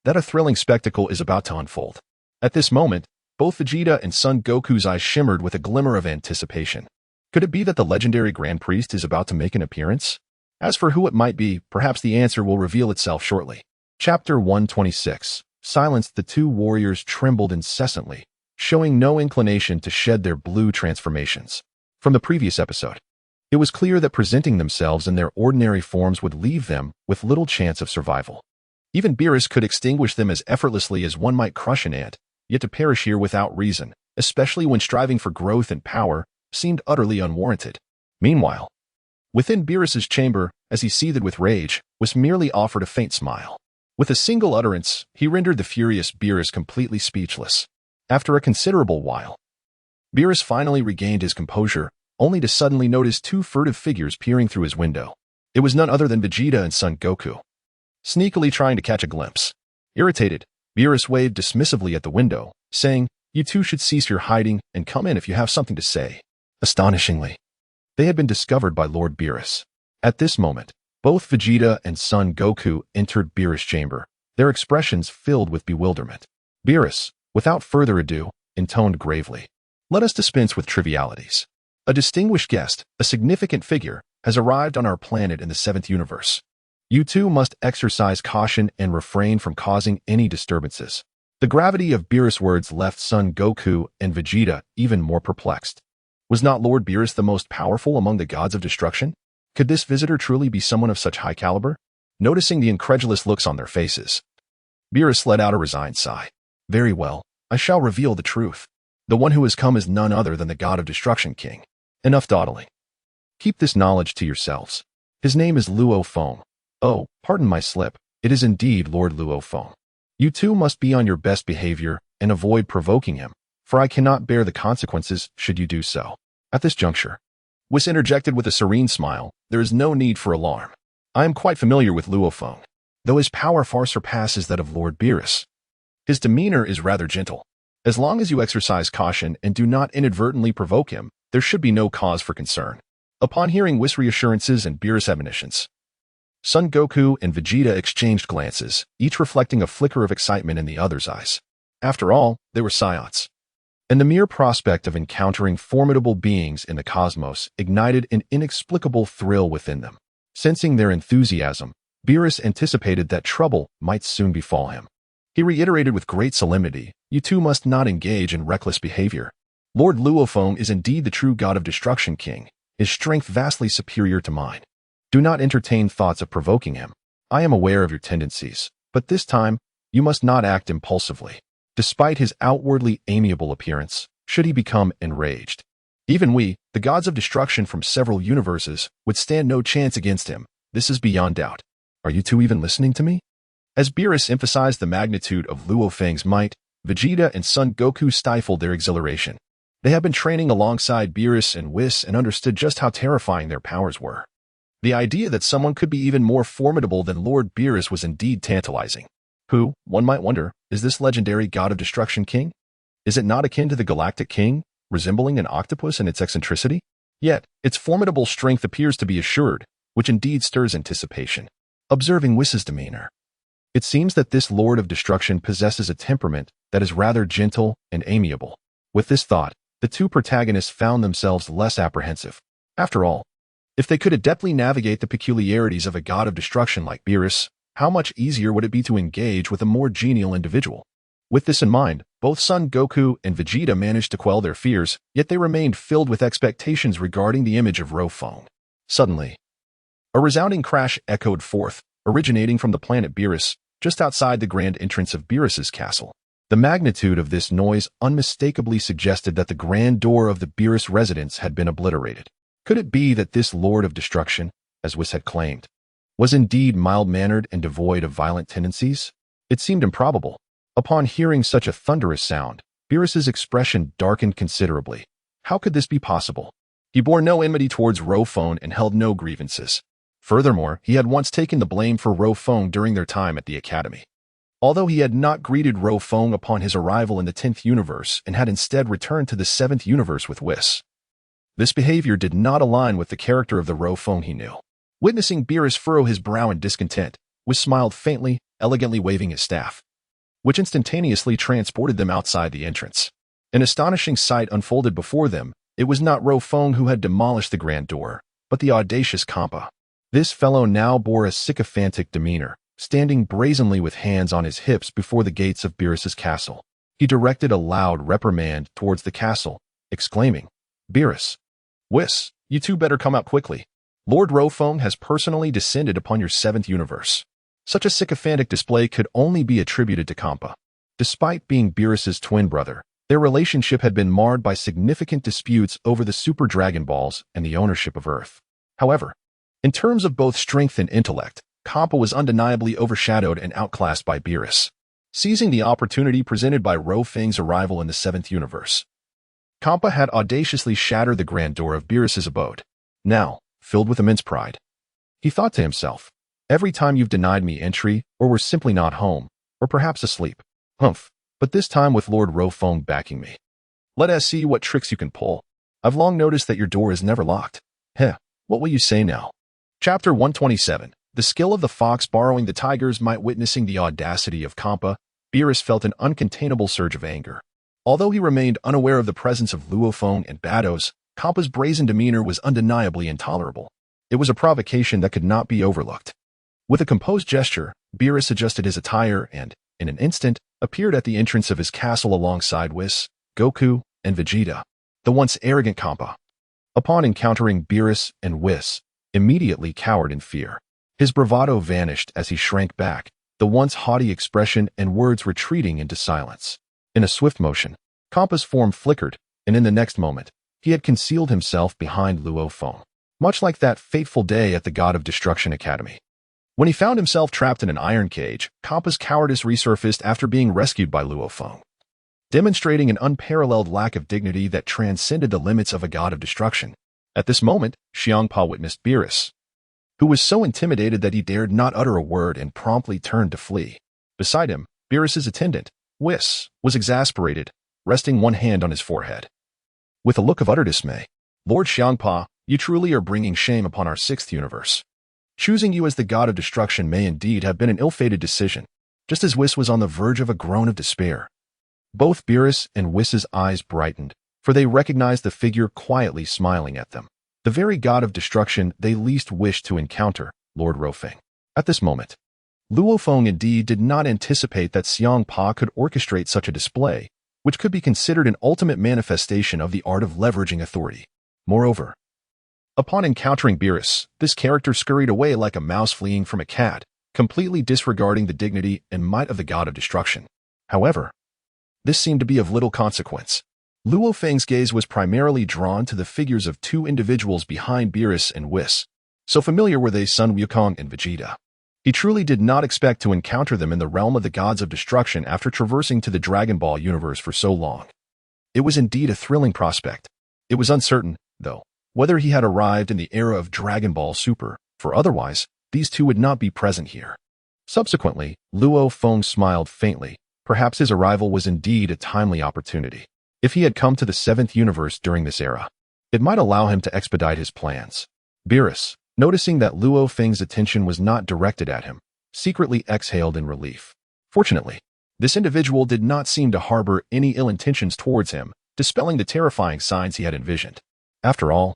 [SPEAKER 1] that a thrilling spectacle is about to unfold. At this moment, both Vegeta and Son Goku's eyes shimmered with a glimmer of anticipation. Could it be that the legendary Grand Priest is about to make an appearance? As for who it might be, perhaps the answer will reveal itself shortly. Chapter 126. Silenced, the two warriors trembled incessantly, showing no inclination to shed their blue transformations. From the previous episode, it was clear that presenting themselves in their ordinary forms would leave them with little chance of survival. Even Beerus could extinguish them as effortlessly as one might crush an ant, yet to perish here without reason, especially when striving for growth and power, seemed utterly unwarranted. Meanwhile, within Beerus's chamber, as he seethed with rage, Whis merely offered a faint smile. With a single utterance, he rendered the furious Beerus completely speechless. After a considerable while, Beerus finally regained his composure, only to suddenly notice two furtive figures peering through his window. It was none other than Vegeta and Son Goku, sneakily trying to catch a glimpse. Irritated, Beerus waved dismissively at the window, saying, "You two should cease your hiding and come in if you have something to say." Astonishingly, they had been discovered by Lord Beerus. At this moment, both Vegeta and Son Goku entered Beerus' chamber, their expressions filled with bewilderment. Beerus, without further ado, intoned gravely, "Let us dispense with trivialities. A distinguished guest, a significant figure, has arrived on our planet in the 7th universe. You two must exercise caution and refrain from causing any disturbances." The gravity of Beerus' words left Son Goku and Vegeta even more perplexed. Was not Lord Beerus the most powerful among the gods of destruction? Could this visitor truly be someone of such high caliber? Noticing the incredulous looks on their faces, Beerus let out a resigned sigh. "Very well, I shall reveal the truth. The one who has come is none other than the god of destruction king. Enough dawdling. Keep this knowledge to yourselves. His name is Luo Feng. Oh, pardon my slip, it is indeed Lord Luo Feng. You two must be on your best behavior and avoid provoking him, for I cannot bear the consequences should you do so." At this juncture, Whis interjected with a serene smile, "There is no need for alarm. I am quite familiar with Luo Feng, though his power far surpasses that of Lord Beerus. His demeanor is rather gentle. As long as you exercise caution and do not inadvertently provoke him, there should be no cause for concern." Upon hearing Whis' reassurances and Beerus' admonitions, Son Goku and Vegeta exchanged glances, each reflecting a flicker of excitement in the other's eyes. After all, they were Saiyots, and the mere prospect of encountering formidable beings in the cosmos ignited an inexplicable thrill within them. Sensing their enthusiasm, Beerus anticipated that trouble might soon befall him. He reiterated with great solemnity, "You two must not engage in reckless behavior. Lord Luo Feng is indeed the true god of destruction king, his strength vastly superior to mine. Do not entertain thoughts of provoking him. I am aware of your tendencies, but this time, you must not act impulsively. Despite his outwardly amiable appearance, should he become enraged, even we, the gods of destruction from several universes, would stand no chance against him. This is beyond doubt. Are you two even listening to me?" As Beerus emphasized the magnitude of Luo Feng's might, Vegeta and Son Goku stifled their exhilaration. They had been training alongside Beerus and Whis and understood just how terrifying their powers were. The idea that someone could be even more formidable than Lord Beerus was indeed tantalizing. Who, one might wonder, is this legendary god of destruction king? Is it not akin to the galactic king, resembling an octopus in its eccentricity? Yet, its formidable strength appears to be assured, which indeed stirs anticipation. Observing Whis' demeanor, it seems that this lord of destruction possesses a temperament that is rather gentle and amiable. With this thought, the two protagonists found themselves less apprehensive. After all, if they could adeptly navigate the peculiarities of a god of destruction like Beerus, how much easier would it be to engage with a more genial individual? With this in mind, both Son Goku and Vegeta managed to quell their fears, yet they remained filled with expectations regarding the image of Luo Feng. Suddenly, a resounding crash echoed forth, originating from the planet Beerus, just outside the grand entrance of Beerus's castle. The magnitude of this noise unmistakably suggested that the grand door of the Beerus residence had been obliterated. Could it be that this lord of destruction, as Whis had claimed, was indeed mild-mannered and devoid of violent tendencies? It seemed improbable. Upon hearing such a thunderous sound, Beerus's expression darkened considerably. How could this be possible? He bore no enmity towards Luo Feng and held no grievances. Furthermore, he had once taken the blame for Luo Feng during their time at the academy. Although he had not greeted Luo Feng upon his arrival in the 10th universe and had instead returned to the 7th universe with Whis, this behavior did not align with the character of the Luo Feng he knew. Witnessing Beerus furrow his brow in discontent, Whis smiled faintly, elegantly waving his staff, which instantaneously transported them outside the entrance. An astonishing sight unfolded before them It was not Luo Feng who had demolished the grand door, but the audacious Hmph. This fellow now bore a sycophantic demeanor, standing brazenly with hands on his hips before the gates of Beerus's castle. He directed a loud reprimand towards the castle, exclaiming, "Beerus, Whis, you two better come out quickly. Lord Luo Feng has personally descended upon your 7th universe." Such a sycophantic display could only be attributed to Hmph. Despite being Beerus's twin brother, their relationship had been marred by significant disputes over the Super Dragon Balls and the ownership of Earth. However, in terms of both strength and intellect, Hmph was undeniably overshadowed and outclassed by Beerus. Seizing the opportunity presented by Luo Feng's arrival in the 7th universe, Hmph had audaciously shattered the grand door of Beerus's abode. Now, filled with immense pride, he thought to himself, "Every time you've denied me entry, or were simply not home, or perhaps asleep. Humph, but this time with Lord Luo Feng backing me. Let us see what tricks you can pull. I've long noticed that your door is never locked. Heh, what will you say now?" Chapter 127. The skill of the fox borrowing the tiger's might. Witnessing the audacity of Hmph, Beerus felt an uncontainable surge of anger. Although he remained unaware of the presence of Luo Feng and Bados, Hmph's brazen demeanor was undeniably intolerable. It was a provocation that could not be overlooked. With a composed gesture, Beerus adjusted his attire and, in an instant, appeared at the entrance of his castle alongside Whis, Goku, and Vegeta, the once arrogant Hmph. Upon encountering Beerus and Whis, immediately cowered in fear. His bravado vanished as he shrank back, the once haughty expression and words retreating into silence. In a swift motion, Hmph's form flickered, and in the next moment, he had concealed himself behind Luo Feng, much like that fateful day at the God of Destruction Academy. When he found himself trapped in an iron cage, Hmph's cowardice resurfaced after being rescued by Luo Feng, demonstrating an unparalleled lack of dignity that transcended the limits of a God of Destruction. At this moment, Hmph witnessed Beerus, who was so intimidated that he dared not utter a word and promptly turned to flee. Beside him, Beerus's attendant, Whis, was exasperated, resting one hand on his forehead. With a look of utter dismay, "Lord Hmph, you truly are bringing shame upon our 6th universe. Choosing you as the God of Destruction may indeed have been an ill-fated decision." Just as Whis was on the verge of a groan of despair, both Beerus and Whis's eyes brightened, for they recognized the figure quietly smiling at them. The very God of Destruction they least wished to encounter, Lord Luo Feng. At this moment, Luo Feng indeed did not anticipate that Hmph could orchestrate such a display, which could be considered an ultimate manifestation of the art of leveraging authority. Moreover, upon encountering Beerus, this character scurried away like a mouse fleeing from a cat, completely disregarding the dignity and might of the God of Destruction. However, this seemed to be of little consequence. Luo Feng's gaze was primarily drawn to the figures of two individuals behind Beerus and Whis. So familiar were they, Sun Wukong and Vegeta. He truly did not expect to encounter them in the realm of the gods of destruction after traversing to the Dragon Ball universe for so long. It was indeed a thrilling prospect. It was uncertain, though, whether he had arrived in the era of Dragon Ball Super, for otherwise, these two would not be present here. Subsequently, Luo Feng smiled faintly. Perhaps his arrival was indeed a timely opportunity. If he had come to the 7th universe during this era, it might allow him to expedite his plans. Beerus, noticing that Luo Feng's attention was not directed at him, secretly exhaled in relief. Fortunately, this individual did not seem to harbor any ill intentions towards him, dispelling the terrifying signs he had envisioned. After all,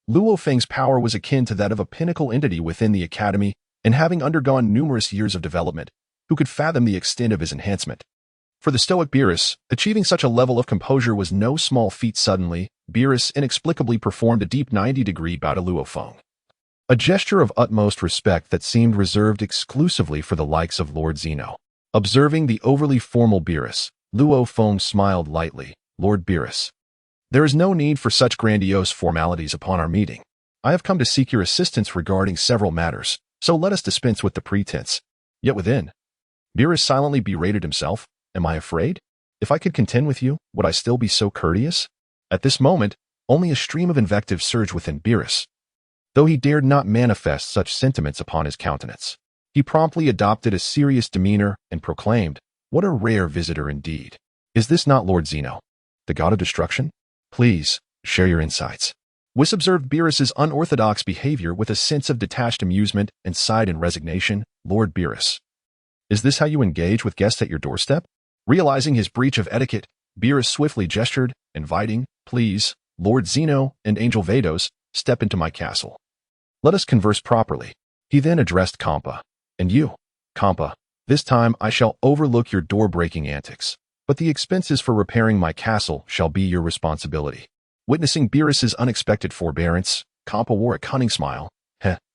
[SPEAKER 1] Luo Feng's power was akin to that of a pinnacle entity within the academy, and having undergone numerous years of development, who could fathom the extent of his enhancement? For the stoic Beerus, achieving such a level of composure was no small feat. Suddenly, Beerus inexplicably performed a deep 90-degree bow to Luo Feng, a gesture of utmost respect that seemed reserved exclusively for the likes of Lord Zeno. Observing the overly formal Beerus, Luo Feng smiled lightly. "Lord Beerus, there is no need for such grandiose formalities upon our meeting. I have come to seek your assistance regarding several matters, so let us dispense with the pretense." Yet within, Beerus silently berated himself. "Am I afraid? If I could contend with you, would I still be so courteous?" At this moment, only a stream of invective surged within Beerus, though he dared not manifest such sentiments upon his countenance. He promptly adopted a serious demeanor and proclaimed, "What a rare visitor indeed. Is this not Lord Zeno, the God of Destruction? Please, share your insights." Whis observed Beerus's unorthodox behavior with a sense of detached amusement and sighed in resignation. "Lord Beerus, is this how you engage with guests at your doorstep?" Realizing his breach of etiquette, Beerus swiftly gestured, inviting, "Please, Lord Zeno and Angel Vados, step into my castle. Let us converse properly." He then addressed Hmph. "And you, Hmph, this time I shall overlook your door-breaking antics, but the expenses for repairing my castle shall be your responsibility." Witnessing Beerus's unexpected forbearance, Hmph wore a cunning smile.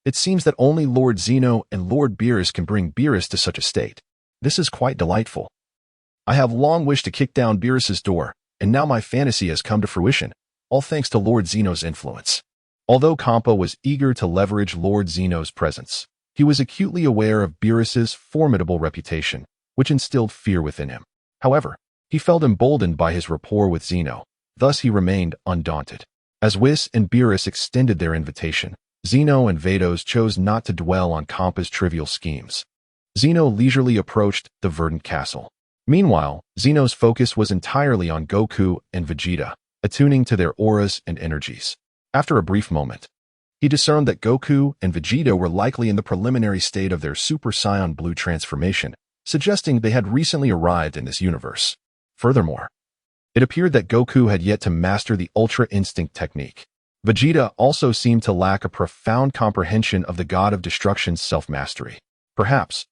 [SPEAKER 1] It seems that only Lord Zeno and Lord Beerus can bring Beerus to such a state. This is quite delightful. I have long wished to kick down Beerus's door, and now my fantasy has come to fruition, all thanks to Lord Zeno's influence. Although Hmph was eager to leverage Lord Zeno's presence, he was acutely aware of Beerus's formidable reputation, which instilled fear within him. However, he felt emboldened by his rapport with Zeno, thus he remained undaunted. As Whis and Beerus extended their invitation, Zeno and Vados chose not to dwell on Hmph's trivial schemes. Zeno leisurely approached the verdant castle. Meanwhile, Zeno's focus was entirely on Goku and Vegeta, attuning to their auras and energies. After a brief moment, he discerned that Goku and Vegeta were likely in the preliminary state of their Super Saiyan Blue transformation, suggesting they had recently arrived in this universe. Furthermore, it appeared that Goku had yet to master the Ultra Instinct technique. Vegeta also seemed to lack a profound comprehension of the God of Destruction's self-mastery. Perhaps,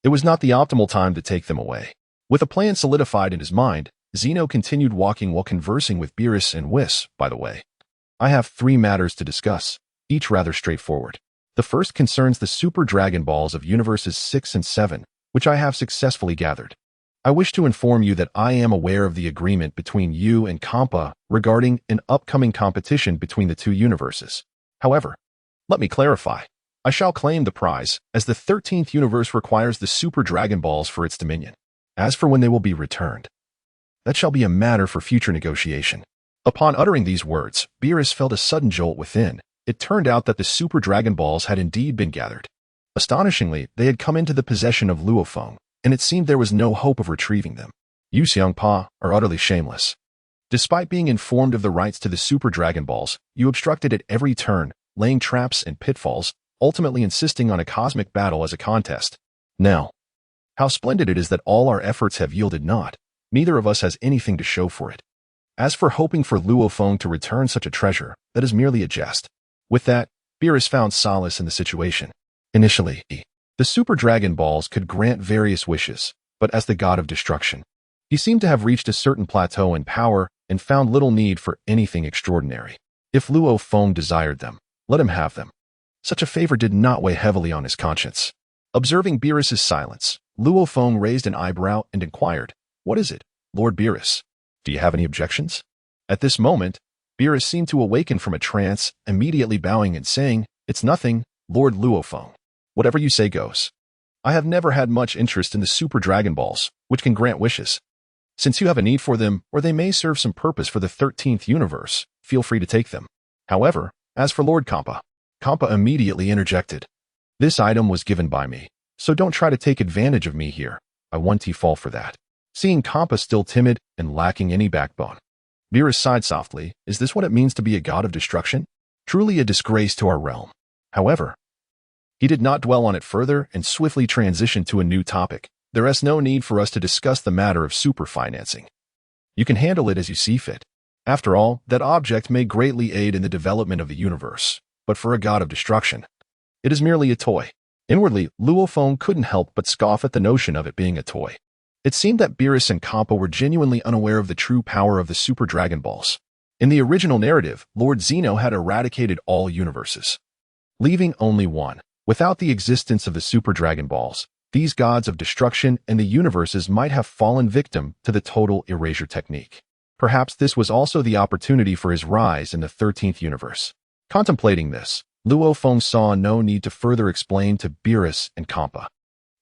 [SPEAKER 1] it was not the optimal time to take them away. With a plan solidified in his mind, Zeno continued walking while conversing with Beerus and Whis. By the way, I have 3 matters to discuss, each rather straightforward. The first concerns the Super Dragon Balls of Universes 6 and 7, which I have successfully gathered. I wish to inform you that I am aware of the agreement between you and Hmph regarding an upcoming competition between the 2 universes. However, let me clarify. I shall claim the prize, as the 13th universe requires the Super Dragon Balls for its dominion. As for when they will be returned, that shall be a matter for future negotiation. Upon uttering these words, Beerus felt a sudden jolt within. It turned out that the Super Dragon Balls had indeed been gathered. Astonishingly, they had come into the possession of Luo Feng, and it seemed there was no hope of retrieving them. You, Hmph, are utterly shameless. Despite being informed of the rights to the Super Dragon Balls, you obstructed at every turn, laying traps and pitfalls, ultimately insisting on a cosmic battle as a contest. Now, how splendid it is that all our efforts have yielded naught. Neither of us has anything to show for it. As for hoping for Luo Feng to return such a treasure, that is merely a jest. With that, Beerus found solace in the situation. Initially, the Super Dragon Balls could grant various wishes, but as the God of Destruction, he seemed to have reached a certain plateau in power and found little need for anything extraordinary. If Luo Feng desired them, let him have them. Such a favor did not weigh heavily on his conscience. Observing Beerus's silence, Luo Feng raised an eyebrow and inquired, "What is it, Lord Beerus? Do you have any objections?" At this moment, Beerus seemed to awaken from a trance, immediately bowing and saying, "It's nothing, Lord Luo Feng. Whatever you say goes. I have never had much interest in the Super Dragon Balls, which can grant wishes. Since you have a need for them, or they may serve some purpose for the 13th universe, feel free to take them. However, as for Lord Hmph," Hmph immediately interjected, "This item was given by me, so don't try to take advantage of me here. I won't fall for that." Seeing Hmph still timid and lacking any backbone, Beerus sighed softly. Is this what it means to be a God of Destruction? Truly a disgrace to our realm. However, he did not dwell on it further and swiftly transitioned to a new topic. There is no need for us to discuss the matter of super financing. You can handle it as you see fit. After all, that object may greatly aid in the development of the universe, but for a God of Destruction, it is merely a toy. Inwardly, Luo Feng couldn't help but scoff at the notion of it being a toy. It seemed that Beerus and Hmph were genuinely unaware of the true power of the Super Dragon Balls. In the original narrative, Lord Zeno had eradicated all universes, leaving only one. Without the existence of the Super Dragon Balls, these gods of destruction and the universes might have fallen victim to the total erasure technique. Perhaps this was also the opportunity for his rise in the 13th universe. Contemplating this, Luo Feng saw no need to further explain to Beerus and Hmph.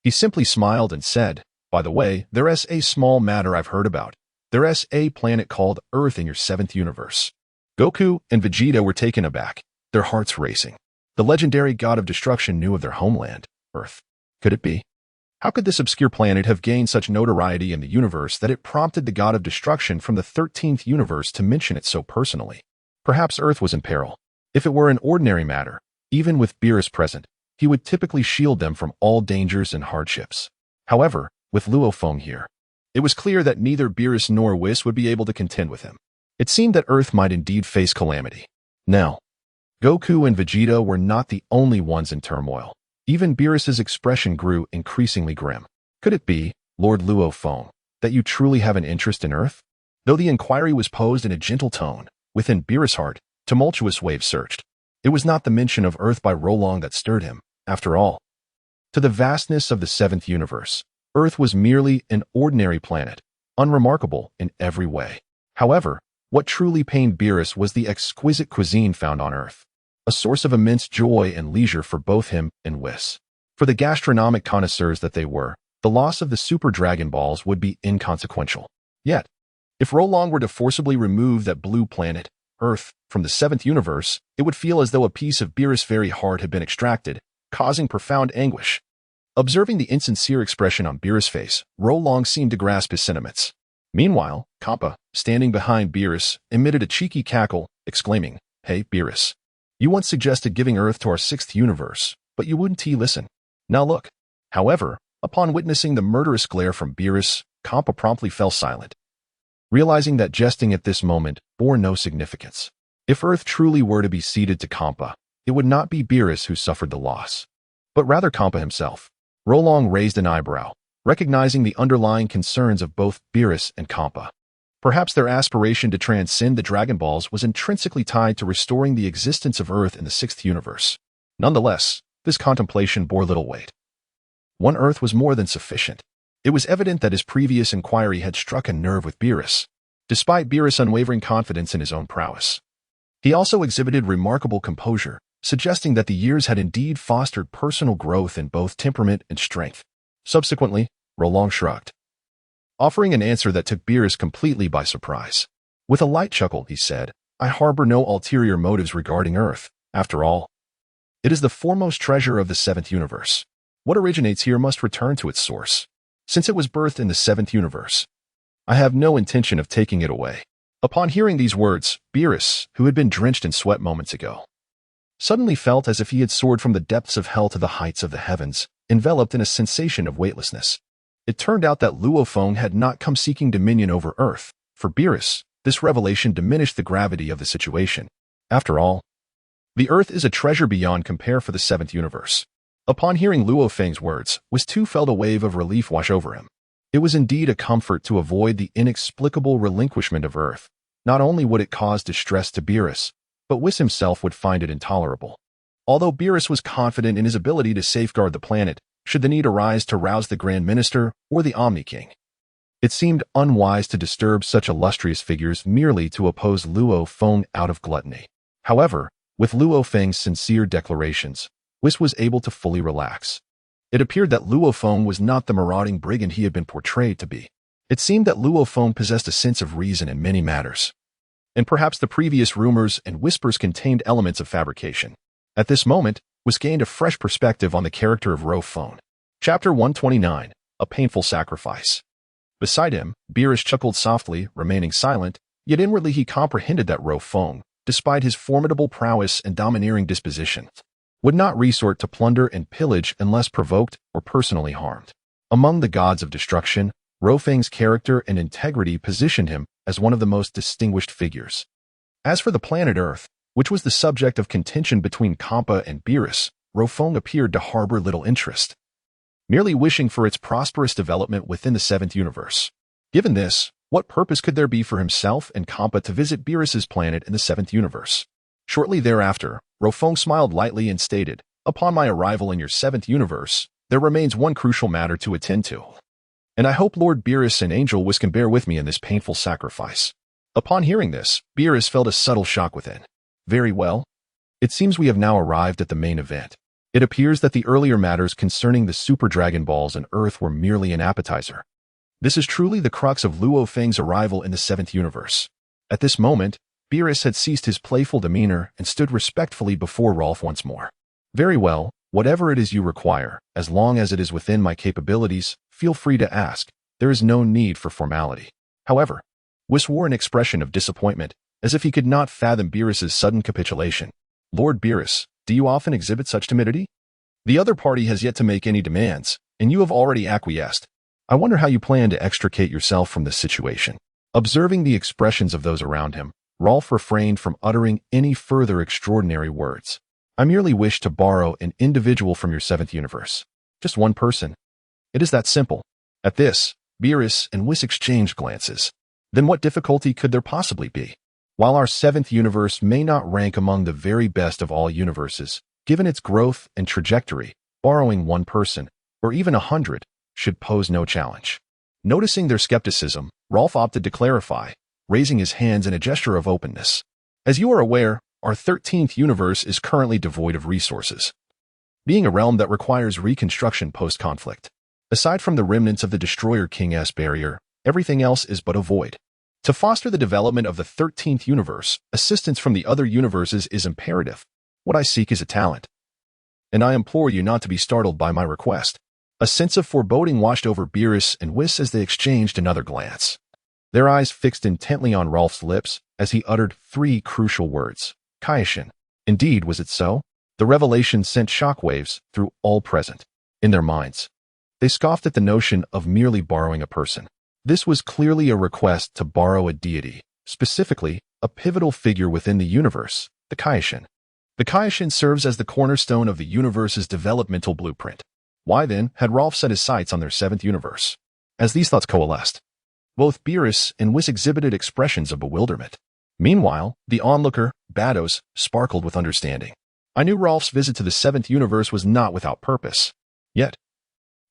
[SPEAKER 1] He simply smiled and said, "By the way, there is a small matter I've heard about. There is a planet called Earth in your 7th universe." Goku and Vegeta were taken aback, their hearts racing. The legendary God of Destruction knew of their homeland, Earth. Could it be? How could this obscure planet have gained such notoriety in the universe that it prompted the God of Destruction from the 13th universe to mention it so personally? Perhaps Earth was in peril. If it were an ordinary matter, even with Beerus present, he would typically shield them from all dangers and hardships. However, with Luo Feng here, it was clear that neither Beerus nor Whis would be able to contend with him. It seemed that Earth might indeed face calamity. Now, Goku and Vegeta were not the only ones in turmoil. Even Beerus's expression grew increasingly grim. Could it be, Lord Luo Feng, that you truly have an interest in Earth? Though the inquiry was posed in a gentle tone, within Beerus' heart, tumultuous waves surged. It was not the mention of Earth by Rolong that stirred him, after all. To the vastness of the seventh universe, Earth was merely an ordinary planet, unremarkable in every way. However, what truly pained Beerus was the exquisite cuisine found on Earth, a source of immense joy and leisure for both him and Whis. For the gastronomic connoisseurs that they were, the loss of the Super Dragon Balls would be inconsequential. Yet, if Rolong were to forcibly remove that blue planet, Earth, from the seventh universe, it would feel as though a piece of Beerus' very heart had been extracted, causing profound anguish. Observing the insincere expression on Beerus' face, Rolong seemed to grasp his sentiments. Meanwhile, Hmph, standing behind Beerus, emitted a cheeky cackle, exclaiming, "Hey, Beerus, you once suggested giving Earth to our sixth universe, but you wouldn't listen. Now look." However, upon witnessing the murderous glare from Beerus, Hmph promptly fell silent, realizing that jesting at this moment bore no significance. If Earth truly were to be ceded to Hmph, it would not be Beerus who suffered the loss, but rather Hmph himself. Rolong raised an eyebrow, recognizing the underlying concerns of both Beerus and Hmph. Perhaps their aspiration to transcend the Dragon Balls was intrinsically tied to restoring the existence of Earth in the sixth universe. Nonetheless, this contemplation bore little weight. One Earth was more than sufficient. It was evident that his previous inquiry had struck a nerve with Beerus, despite Beerus' unwavering confidence in his own prowess. He also exhibited remarkable composure, suggesting that the years had indeed fostered personal growth in both temperament and strength. Subsequently, Rolong shrugged, offering an answer that took Beerus completely by surprise. With a light chuckle, he said, "I harbor no ulterior motives regarding Earth. After all, it is the foremost treasure of the seventh universe. What originates here must return to its source. Since it was birthed in the seventh universe, I have no intention of taking it away." Upon hearing these words, Beerus, who had been drenched in sweat moments ago, suddenly felt as if he had soared from the depths of hell to the heights of the heavens, enveloped in a sensation of weightlessness. It turned out that Luo Feng had not come seeking dominion over Earth. For Beerus, this revelation diminished the gravity of the situation. After all, the Earth is a treasure beyond compare for the seventh universe. Upon hearing Luo Feng's words, Whis too felt a wave of relief wash over him. It was indeed a comfort to avoid the inexplicable relinquishment of Earth. Not only would it cause distress to Beerus, but Whis himself would find it intolerable. Although Beerus was confident in his ability to safeguard the planet, should the need arise to rouse the Grand Minister or the Omni King, it seemed unwise to disturb such illustrious figures merely to oppose Luo Feng out of gluttony. However, with Luo Feng's sincere declarations, Whis was able to fully relax. It appeared that Luo Feng was not the marauding brigand he had been portrayed to be. It seemed that Luo Feng possessed a sense of reason in many matters, and perhaps the previous rumors and whispers contained elements of fabrication. At this moment, Whis gained a fresh perspective on the character of Luo Feng. Chapter 129, A Painful Sacrifice. Beside him, Beerus chuckled softly, remaining silent, yet inwardly he comprehended that Luo Feng, despite his formidable prowess and domineering disposition, would not resort to plunder and pillage unless provoked or personally harmed. Among the gods of destruction, Luo Feng's character and integrity positioned him as one of the most distinguished figures. As for the planet Earth, which was the subject of contention between Hmph and Beerus, Luo Feng appeared to harbor little interest, merely wishing for its prosperous development within the seventh universe. Given this, what purpose could there be for himself and Hmph to visit Beerus's planet in the seventh universe? Shortly thereafter, Luo Feng smiled lightly and stated, "Upon my arrival in your seventh universe, there remains one crucial matter to attend to, and I hope Lord Beerus and Angel Whis can bear with me in this painful sacrifice." Upon hearing this, Beerus felt a subtle shock within. "Very well. It seems we have now arrived at the main event. It appears that the earlier matters concerning the Super Dragon Balls and Earth were merely an appetizer. This is truly the crux of Luo Feng's arrival in the seventh universe." At this moment, Beerus had ceased his playful demeanor and stood respectfully before Rolf once more. "Very well, whatever it is you require, as long as it is within my capabilities, feel free to ask. There is no need for formality." However, Whis wore an expression of disappointment, as if he could not fathom Beerus's sudden capitulation. "Lord Beerus, do you often exhibit such timidity? The other party has yet to make any demands, and you have already acquiesced. I wonder how you plan to extricate yourself from this situation." Observing the expressions of those around him, Rolf refrained from uttering any further extraordinary words. I merely wish to borrow an individual from your seventh universe. Just one person. It is that simple. At this, Beerus and Whis exchanged glances. Then what difficulty could there possibly be? While our seventh universe may not rank among the very best of all universes, given its growth and trajectory, borrowing one person, or even 100, should pose no challenge. Noticing their skepticism, Rolf opted to clarify, raising his hands in a gesture of openness. As you are aware, our 13th universe is currently devoid of resources, being a realm that requires reconstruction post-conflict. Aside from the remnants of the Destroyer King's barrier, everything else is but a void. To foster the development of the 13th universe, assistance from the other universes is imperative. What I seek is a talent. And I implore you not to be startled by my request. A sense of foreboding washed over Beerus and Whis as they exchanged another glance. Their eyes fixed intently on Rolf's lips as he uttered three crucial words. Kaishin. Indeed, was it so? The revelation sent shockwaves through all present. In their minds, they scoffed at the notion of merely borrowing a person. This was clearly a request to borrow a deity, specifically, a pivotal figure within the universe, the Kaishin. The Kaishin serves as the cornerstone of the universe's developmental blueprint. Why then had Rolf set his sights on their seventh universe? As these thoughts coalesced, both Beerus and Whis exhibited expressions of bewilderment. Meanwhile, the onlooker, Bados, sparkled with understanding. I knew Rolf's visit to the seventh universe was not without purpose. Yet,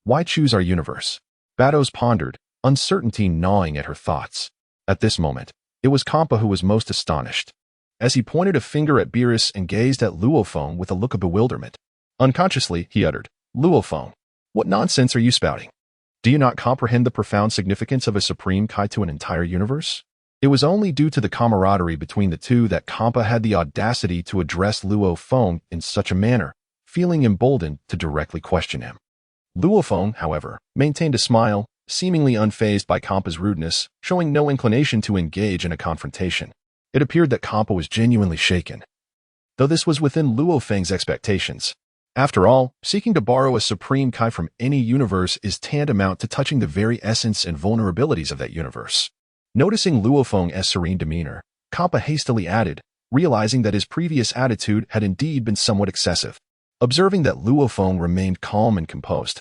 [SPEAKER 1] why choose our universe? Bados pondered, uncertainty gnawing at her thoughts. At this moment, it was Hmph who was most astonished. As he pointed a finger at Beerus and gazed at Luo Feng with a look of bewilderment. Unconsciously, he uttered, Luo Feng, what nonsense are you spouting? Do you not comprehend the profound significance of a supreme Kai to an entire universe? It was only due to the camaraderie between the two that Hmph had the audacity to address Luo Feng in such a manner, feeling emboldened to directly question him. Luo Feng, however, maintained a smile, seemingly unfazed by Hmph's rudeness, showing no inclination to engage in a confrontation. It appeared that Hmph was genuinely shaken, though this was within Luo Feng's expectations. After all, seeking to borrow a supreme Kai from any universe is tantamount to touching the very essence and vulnerabilities of that universe. Noticing Luo Feng's serene demeanor, Hmph hastily added, realizing that his previous attitude had indeed been somewhat excessive. Observing that Luo Feng remained calm and composed,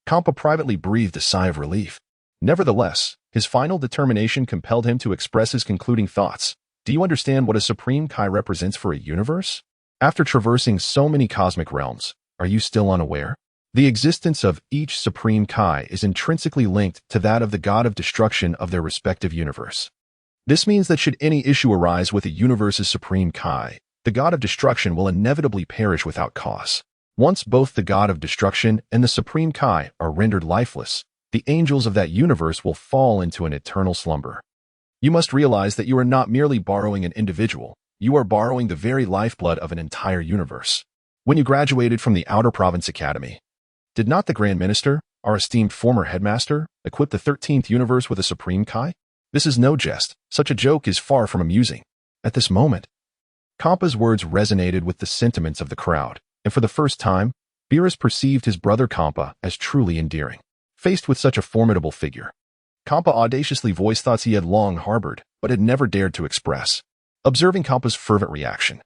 [SPEAKER 1] Hmph privately breathed a sigh of relief. Nevertheless, his final determination compelled him to express his concluding thoughts. Do you understand what a supreme Kai represents for a universe? After traversing so many cosmic realms, are you still unaware? The existence of each supreme Kai is intrinsically linked to that of the god of destruction of their respective universe. This means that should any issue arise with a universe's supreme Kai, the god of destruction will inevitably perish without cause. Once both the god of destruction and the supreme Kai are rendered lifeless, the angels of that universe will fall into an eternal slumber. You must realize that you are not merely borrowing an individual, you are borrowing the very lifeblood of an entire universe. When you graduated from the Outer Province Academy, did not the Grand Minister, our esteemed former headmaster, equip the 13th universe with a supreme Kai? This is no jest. Such a joke is far from amusing. At this moment, Hmph's words resonated with the sentiments of the crowd, and for the first time, Beerus perceived his brother Hmph as truly endearing. Faced with such a formidable figure, Hmph audaciously voiced thoughts he had long harbored, but had never dared to express. Observing Hmph's fervent reaction,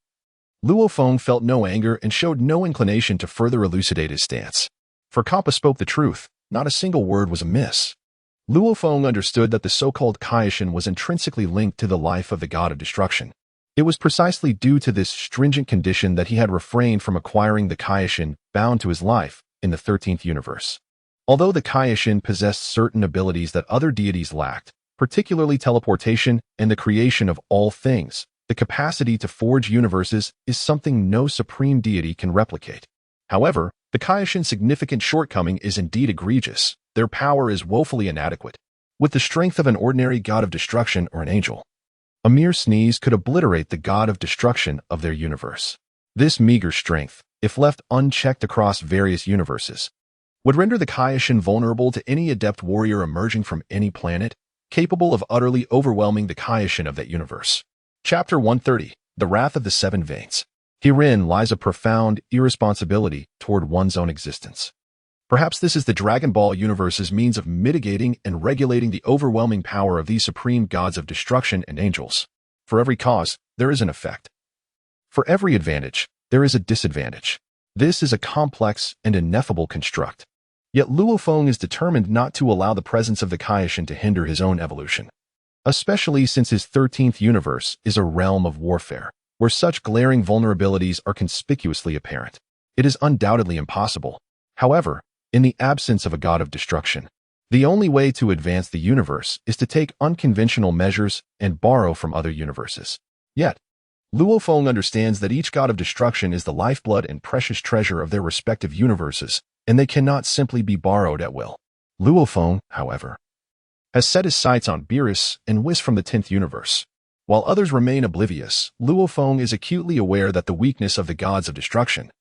[SPEAKER 1] Luo Feng felt no anger and showed no inclination to further elucidate his stance. For Hmph spoke the truth, not a single word was amiss. Luo Feng understood that the so-called Kaishin was intrinsically linked to the life of the god of destruction. It was precisely due to this stringent condition that he had refrained from acquiring the Kaishin bound to his life in the 13th universe. Although the Kaishin possessed certain abilities that other deities lacked, particularly teleportation and the creation of all things, the capacity to forge universes is something no supreme deity can replicate. However, the Kaishin's significant shortcoming is indeed egregious. Their power is woefully inadequate. With the strength of an ordinary god of destruction or an angel, a mere sneeze could obliterate the god of destruction of their universe. This meager strength, if left unchecked across various universes, would render the Kaishin vulnerable to any adept warrior emerging from any planet, capable of utterly overwhelming the Kaishin of that universe. Chapter 130, The Wrath of the Seven Veins. Herein lies a profound irresponsibility toward one's own existence. Perhaps this is the Dragon Ball universe's means of mitigating and regulating the overwhelming power of these supreme gods of destruction and angels. For every cause, there is an effect. For every advantage, there is a disadvantage. This is a complex and ineffable construct. Yet Luo Feng is determined not to allow the presence of the Kaishin to hinder his own evolution, especially since his 13th universe is a realm of warfare, where such glaring vulnerabilities are conspicuously apparent. It is undoubtedly impossible. However, in the absence of a god of destruction, the only way to advance the universe is to take unconventional measures and borrow from other universes. Yet, Luo Feng understands that each god of destruction is the lifeblood and precious treasure of their respective universes, and they cannot simply be borrowed at will. Luo Feng, however, has set his sights on Beerus and Whis from the 10th universe. While others remain oblivious, Luo Feng is acutely aware that the weakness of the gods of destruction,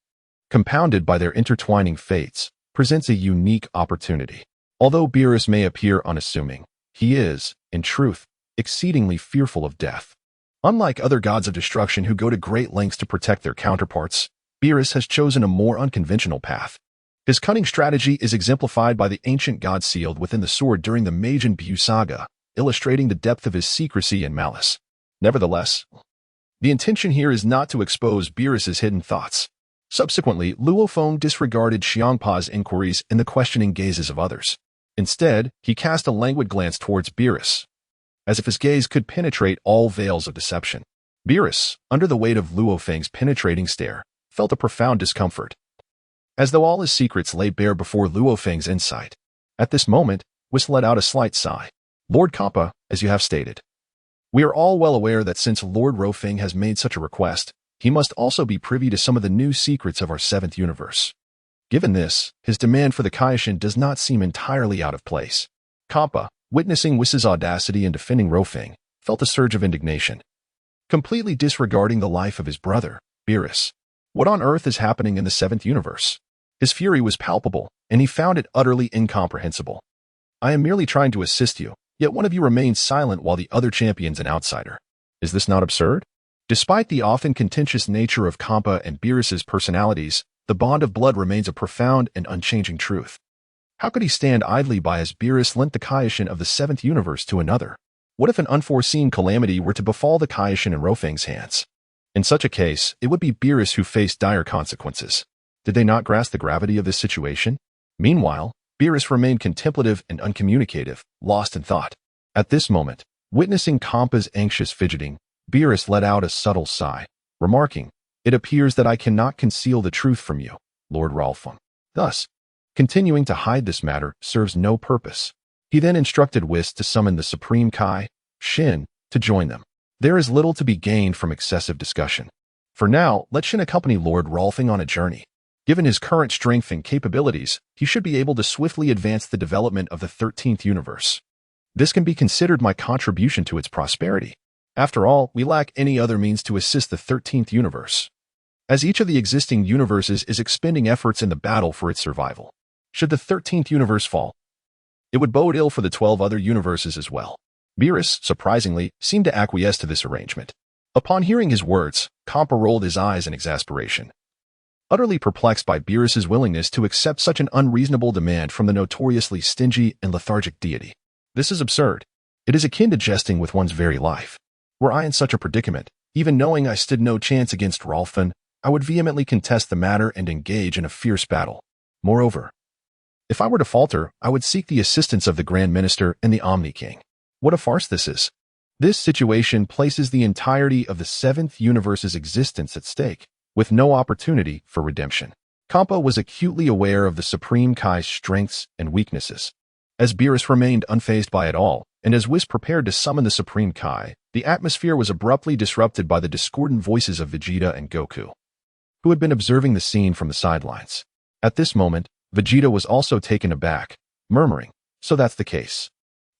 [SPEAKER 1] compounded by their intertwining fates, presents a unique opportunity. Although Beerus may appear unassuming, he is, in truth, exceedingly fearful of death. Unlike other gods of destruction who go to great lengths to protect their counterparts, Beerus has chosen a more unconventional path. His cunning strategy is exemplified by the ancient god sealed within the sword during the Majin Buu saga, illustrating the depth of his secrecy and malice. Nevertheless, the intention here is not to expose Beerus's hidden thoughts. Subsequently, Luo Feng disregarded Xiangpa's inquiries and the questioning gazes of others. Instead, he cast a languid glance towards Beerus, as if his gaze could penetrate all veils of deception. Beerus, under the weight of Luo Feng's penetrating stare, felt a profound discomfort, as though all his secrets lay bare before Luo Feng's insight. At this moment, Whis let out a slight sigh. Lord Hmph, as you have stated. We are all well aware that since Lord Luo Feng has made such a request, he must also be privy to some of the new secrets of our 7th universe. Given this, his demand for the Kaishin does not seem entirely out of place. Hmph, witnessing Whis' audacity in defending Luo Feng, felt a surge of indignation. Completely disregarding the life of his brother, Beerus, what on earth is happening in the 7th universe? His fury was palpable, and he found it utterly incomprehensible. I am merely trying to assist you, yet one of you remains silent while the other champions an outsider. Is this not absurd? Despite the often contentious nature of Hmph and Beerus's personalities, the bond of blood remains a profound and unchanging truth. How could he stand idly by as Beerus lent the Kaishin of the 7th universe to another? What if an unforeseen calamity were to befall the Kaishin in Luo Feng's hands? In such a case, it would be Beerus who faced dire consequences. Did they not grasp the gravity of this situation? Meanwhile, Beerus remained contemplative and uncommunicative, lost in thought. At this moment, witnessing Hmph's anxious fidgeting, Beerus let out a subtle sigh, remarking, "It appears that I cannot conceal the truth from you, Lord Luo Feng." Thus, continuing to hide this matter serves no purpose. He then instructed Whis to summon the Supreme Kai, Shin, to join them. There is little to be gained from excessive discussion. For now, let Shin accompany Lord Luo Feng on a journey. Given his current strength and capabilities, he should be able to swiftly advance the development of the 13th universe. This can be considered my contribution to its prosperity. After all, we lack any other means to assist the 13th universe, as each of the existing universes is expending efforts in the battle for its survival. Should the 13th universe fall, it would bode ill for the 12 other universes as well. Beerus, surprisingly, seemed to acquiesce to this arrangement. Upon hearing his words, Hmph rolled his eyes in exasperation, utterly perplexed by Beerus's willingness to accept such an unreasonable demand from the notoriously stingy and lethargic deity. This is absurd. It is akin to jesting with one's very life. Were I in such a predicament, even knowing I stood no chance against Luo Feng, I would vehemently contest the matter and engage in a fierce battle. Moreover, if I were to falter, I would seek the assistance of the Grand Minister and the Omni King. What a farce this is. This situation places the entirety of the 7th universe's existence at stake, with no opportunity for redemption. Hmph was acutely aware of the Supreme Kai's strengths and weaknesses. As Beerus remained unfazed by it all, and as Whis prepared to summon the Supreme Kai, the atmosphere was abruptly disrupted by the discordant voices of Vegeta and Goku, who had been observing the scene from the sidelines. At this moment, Vegeta was also taken aback, murmuring, "So that's the case.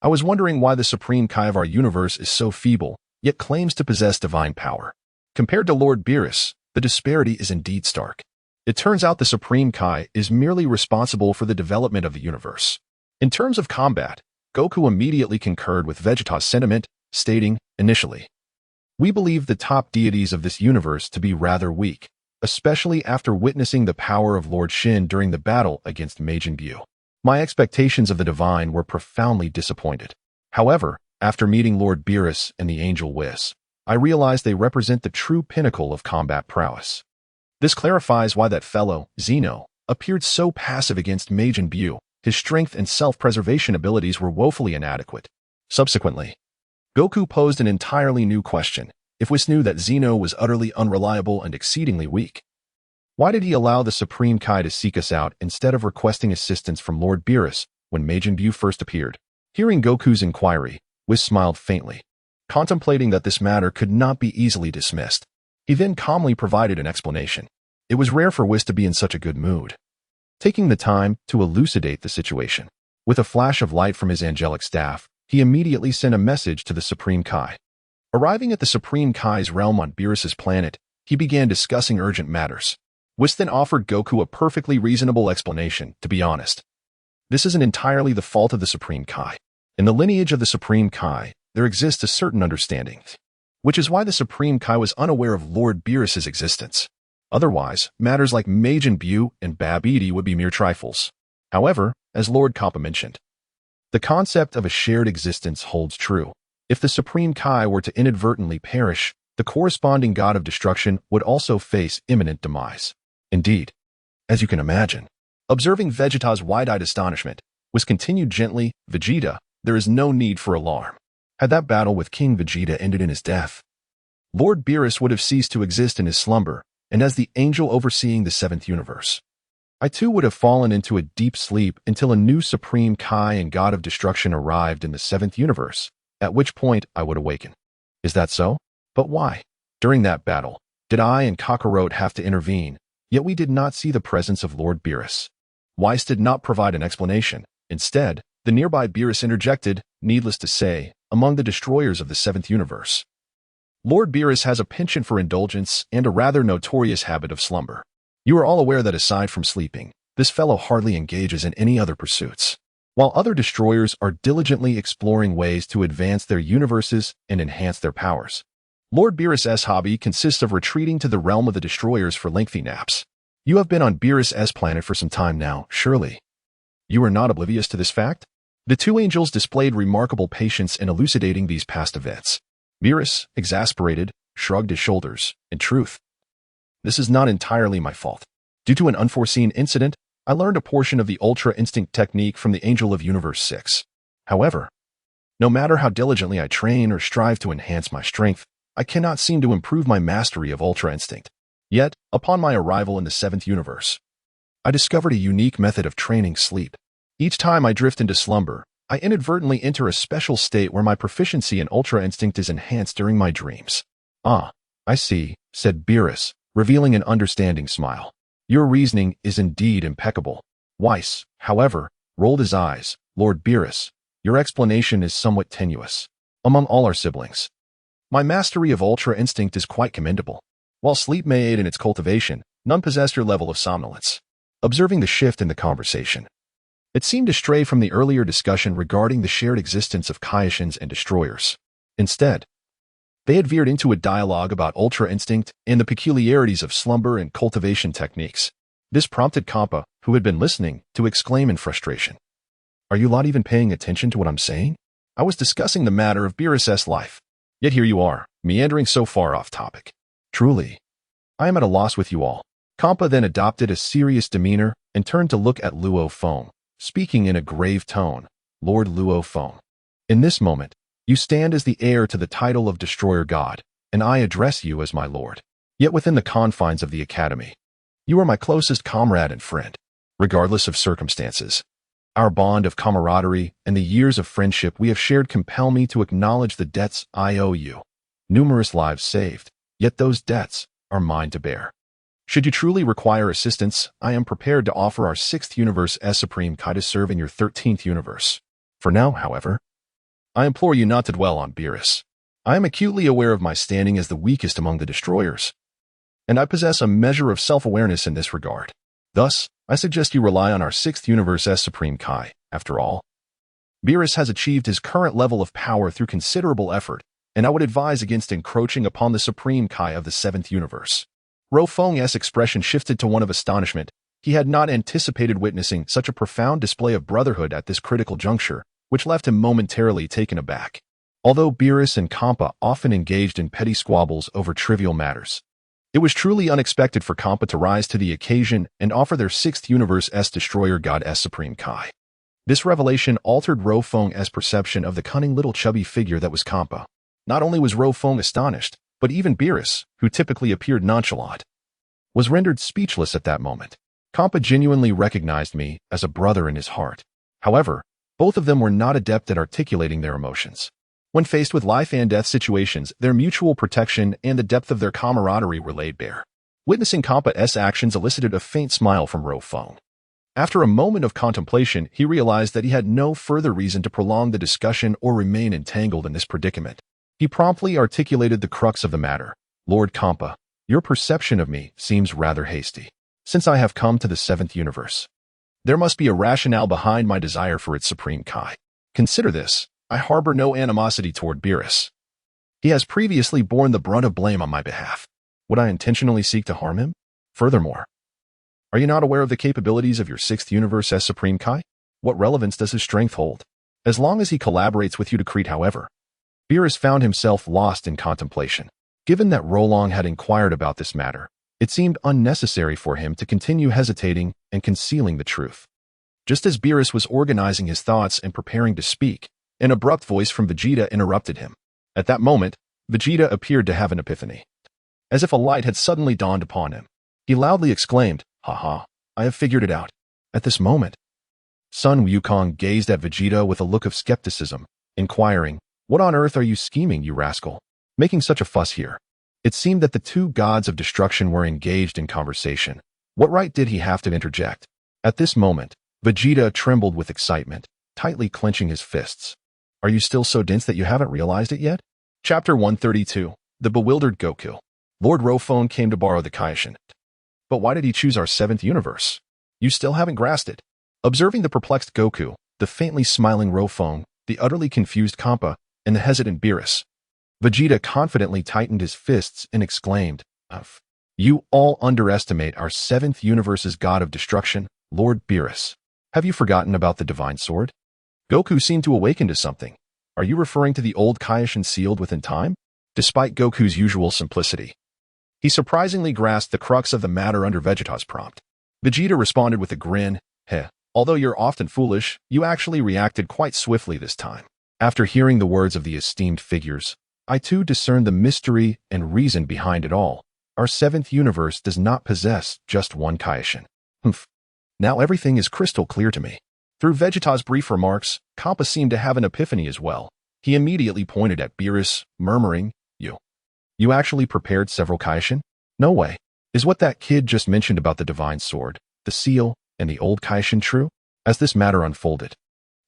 [SPEAKER 1] I was wondering why the Supreme Kai of our universe is so feeble, yet claims to possess divine power. Compared to Lord Beerus, the disparity is indeed stark. It turns out the Supreme Kai is merely responsible for the development of the universe." In terms of combat, Goku immediately concurred with Vegeta's sentiment, stating, "Initially, we believed the top deities of this universe to be rather weak, especially after witnessing the power of Lord Shin during the battle against Majin Buu. My expectations of the divine were profoundly disappointed. However, after meeting Lord Beerus and the angel Whis, I realized they represent the true pinnacle of combat prowess. This clarifies why that fellow, Zeno, appeared so passive against Majin Buu. His strength and self-preservation abilities were woefully inadequate. Subsequently, Goku posed an entirely new question. If Whis knew that Zeno was utterly unreliable and exceedingly weak, why did he allow the Supreme Kai to seek us out instead of requesting assistance from Lord Beerus when Majin Buu first appeared? Hearing Goku's inquiry, Whis smiled faintly, contemplating that this matter could not be easily dismissed. He then calmly provided an explanation. It was rare for Whis to be in such a good mood. Taking the time to elucidate the situation, with a flash of light from his angelic staff, he immediately sent a message to the Supreme Kai. Arriving at the Supreme Kai's realm on Beerus's planet, he began discussing urgent matters. Whis then offered Goku a perfectly reasonable explanation. To be honest, this isn't entirely the fault of the Supreme Kai. In the lineage of the Supreme Kai, there exists a certain understanding, which is why the Supreme Kai was unaware of Lord Beerus's existence. Otherwise, matters like Majin Buu and Babidi would be mere trifles. However, as Lord Kappa mentioned, the concept of a shared existence holds true. If the Supreme Kai were to inadvertently perish, the corresponding god of destruction would also face imminent demise. Indeed, as you can imagine, observing Vegeta's wide-eyed astonishment, Whis continued gently, Vegeta, there is no need for alarm. Had that battle with King Vegeta ended in his death, Lord Beerus would have ceased to exist in his slumber, and as the angel overseeing the seventh universe, I too would have fallen into a deep sleep until a new Supreme Kai and God of Destruction arrived in the seventh universe, at which point I would awaken. Is that so? But why? During that battle, did I and Kakarot have to intervene, yet we did not see the presence of Lord Beerus? Whis did not provide an explanation. Instead, the nearby Beerus interjected, needless to say, among the destroyers of the seventh universe. Lord Beerus has a penchant for indulgence and a rather notorious habit of slumber. You are all aware that aside from sleeping, this fellow hardly engages in any other pursuits. While other destroyers are diligently exploring ways to advance their universes and enhance their powers, Lord Beerus's hobby consists of retreating to the realm of the destroyers for lengthy naps. You have been on Beerus's planet for some time now, surely. You are not oblivious to this fact? The two angels displayed remarkable patience in elucidating these past events. Beerus, exasperated, shrugged his shoulders. In truth, this is not entirely my fault. Due to an unforeseen incident, I learned a portion of the Ultra Instinct technique from the Angel of Universe 6. However, no matter how diligently I train or strive to enhance my strength, I cannot seem to improve my mastery of Ultra Instinct. Yet, upon my arrival in the seventh universe, I discovered a unique method of training sleep. Each time I drift into slumber, I inadvertently enter a special state where my proficiency in Ultra Instinct is enhanced during my dreams. Ah, I see, said Beerus, revealing an understanding smile. Your reasoning is indeed impeccable. Whis, however, rolled his eyes. Lord Beerus, your explanation is somewhat tenuous. Among all our siblings, my mastery of Ultra Instinct is quite commendable. While sleep may aid in its cultivation, none possess your level of somnolence. Observing the shift in the conversation, it seemed to stray from the earlier discussion regarding the shared existence of Kaioshin and destroyers. Instead, they had veered into a dialogue about Ultra Instinct and the peculiarities of slumber and cultivation techniques. This prompted Kappa, who had been listening, to exclaim in frustration. Are you lot even paying attention to what I'm saying? I was discussing the matter of Beerus's life. Yet here you are, meandering so far off topic. Truly, I am at a loss with you all. Kappa then adopted a serious demeanor and turned to look at Luo Feng, speaking in a grave tone. Lord Luo Feng, in this moment, you stand as the heir to the title of Destroyer God, and I address you as my lord. Yet within the confines of the academy, you are my closest comrade and friend. Regardless of circumstances, our bond of camaraderie and the years of friendship we have shared compel me to acknowledge the debts I owe you. Numerous lives saved, yet those debts are mine to bear. Should you truly require assistance, I am prepared to offer our 6th universe as Supreme Kai to serve in your 13th universe. For now, however, I implore you not to dwell on Beerus. I am acutely aware of my standing as the weakest among the destroyers, and I possess a measure of self-awareness in this regard. Thus, I suggest you rely on our 6th universe as Supreme Kai. After all, Beerus has achieved his current level of power through considerable effort, and I would advise against encroaching upon the Supreme Kai of the 7th universe. Luo Feng's expression shifted to one of astonishment. He had not anticipated witnessing such a profound display of brotherhood at this critical juncture, which left him momentarily taken aback. Although Beerus and Hmph often engaged in petty squabbles over trivial matters, it was truly unexpected for Hmph to rise to the occasion and offer their sixth universe's destroyer god's supreme Kai. This revelation altered Luo Feng's perception of the cunning little chubby figure that was Hmph. Not only was Luo Feng astonished, but even Beerus, who typically appeared nonchalant, was rendered speechless at that moment. Hmph genuinely recognized me as a brother in his heart. However, both of them were not adept at articulating their emotions. When faced with life and death situations, their mutual protection and the depth of their camaraderie were laid bare. Witnessing Hmph's actions elicited a faint smile from Luo Feng. After a moment of contemplation, he realized that he had no further reason to prolong the discussion or remain entangled in this predicament. He promptly articulated the crux of the matter. Lord Hmph, your perception of me seems rather hasty. Since I have come to the seventh universe, there must be a rationale behind my desire for its supreme Kai. Consider this. I harbor no animosity toward Beerus. He has previously borne the brunt of blame on my behalf. Would I intentionally seek to harm him? Furthermore, are you not aware of the capabilities of your sixth universe's supreme Kai? What relevance does his strength hold? As long as he collaborates with you to create, however. Beerus found himself lost in contemplation. Given that Rolong had inquired about this matter, it seemed unnecessary for him to continue hesitating and concealing the truth. Just as Beerus was organizing his thoughts and preparing to speak, an abrupt voice from Vegeta interrupted him. At that moment, Vegeta appeared to have an epiphany. As if a light had suddenly dawned upon him, he loudly exclaimed, "Haha, I have figured it out." At this moment, Sun Wukong gazed at Vegeta with a look of skepticism, inquiring, "What on earth are you scheming, you rascal? Making such a fuss here?" It seemed that the two gods of destruction were engaged in conversation. What right did he have to interject? At this moment, Vegeta trembled with excitement, tightly clenching his fists. Are you still so dense that you haven't realized it yet? Chapter 132. The Bewildered Goku. Lord Luo Feng came to borrow the Kaishin. But why did he choose our seventh universe? You still haven't grasped it. Observing the perplexed Goku, the faintly smiling Luo Feng, the utterly confused Hmph, and the hesitant Beerus, Vegeta confidently tightened his fists and exclaimed, "Uff. You all underestimate our seventh universe's god of destruction, Lord Beerus. Have you forgotten about the divine sword?" Goku seemed to awaken to something. Are you referring to the old Kaishin sealed within time? Despite Goku's usual simplicity, he surprisingly grasped the crux of the matter under Vegeta's prompt. Vegeta responded with a grin, "Heh, although you're often foolish, you actually reacted quite swiftly this time." After hearing the words of the esteemed figures, I too discerned the mystery and reason behind it all. Our seventh universe does not possess just one Kaishin. Hmph. Now everything is crystal clear to me. Through Vegeta's brief remarks, Hmph seemed to have an epiphany as well. He immediately pointed at Beerus, murmuring, You actually prepared several Kaishin? No way. Is what that kid just mentioned about the divine sword, the seal, and the old Kaishin true?" As this matter unfolded,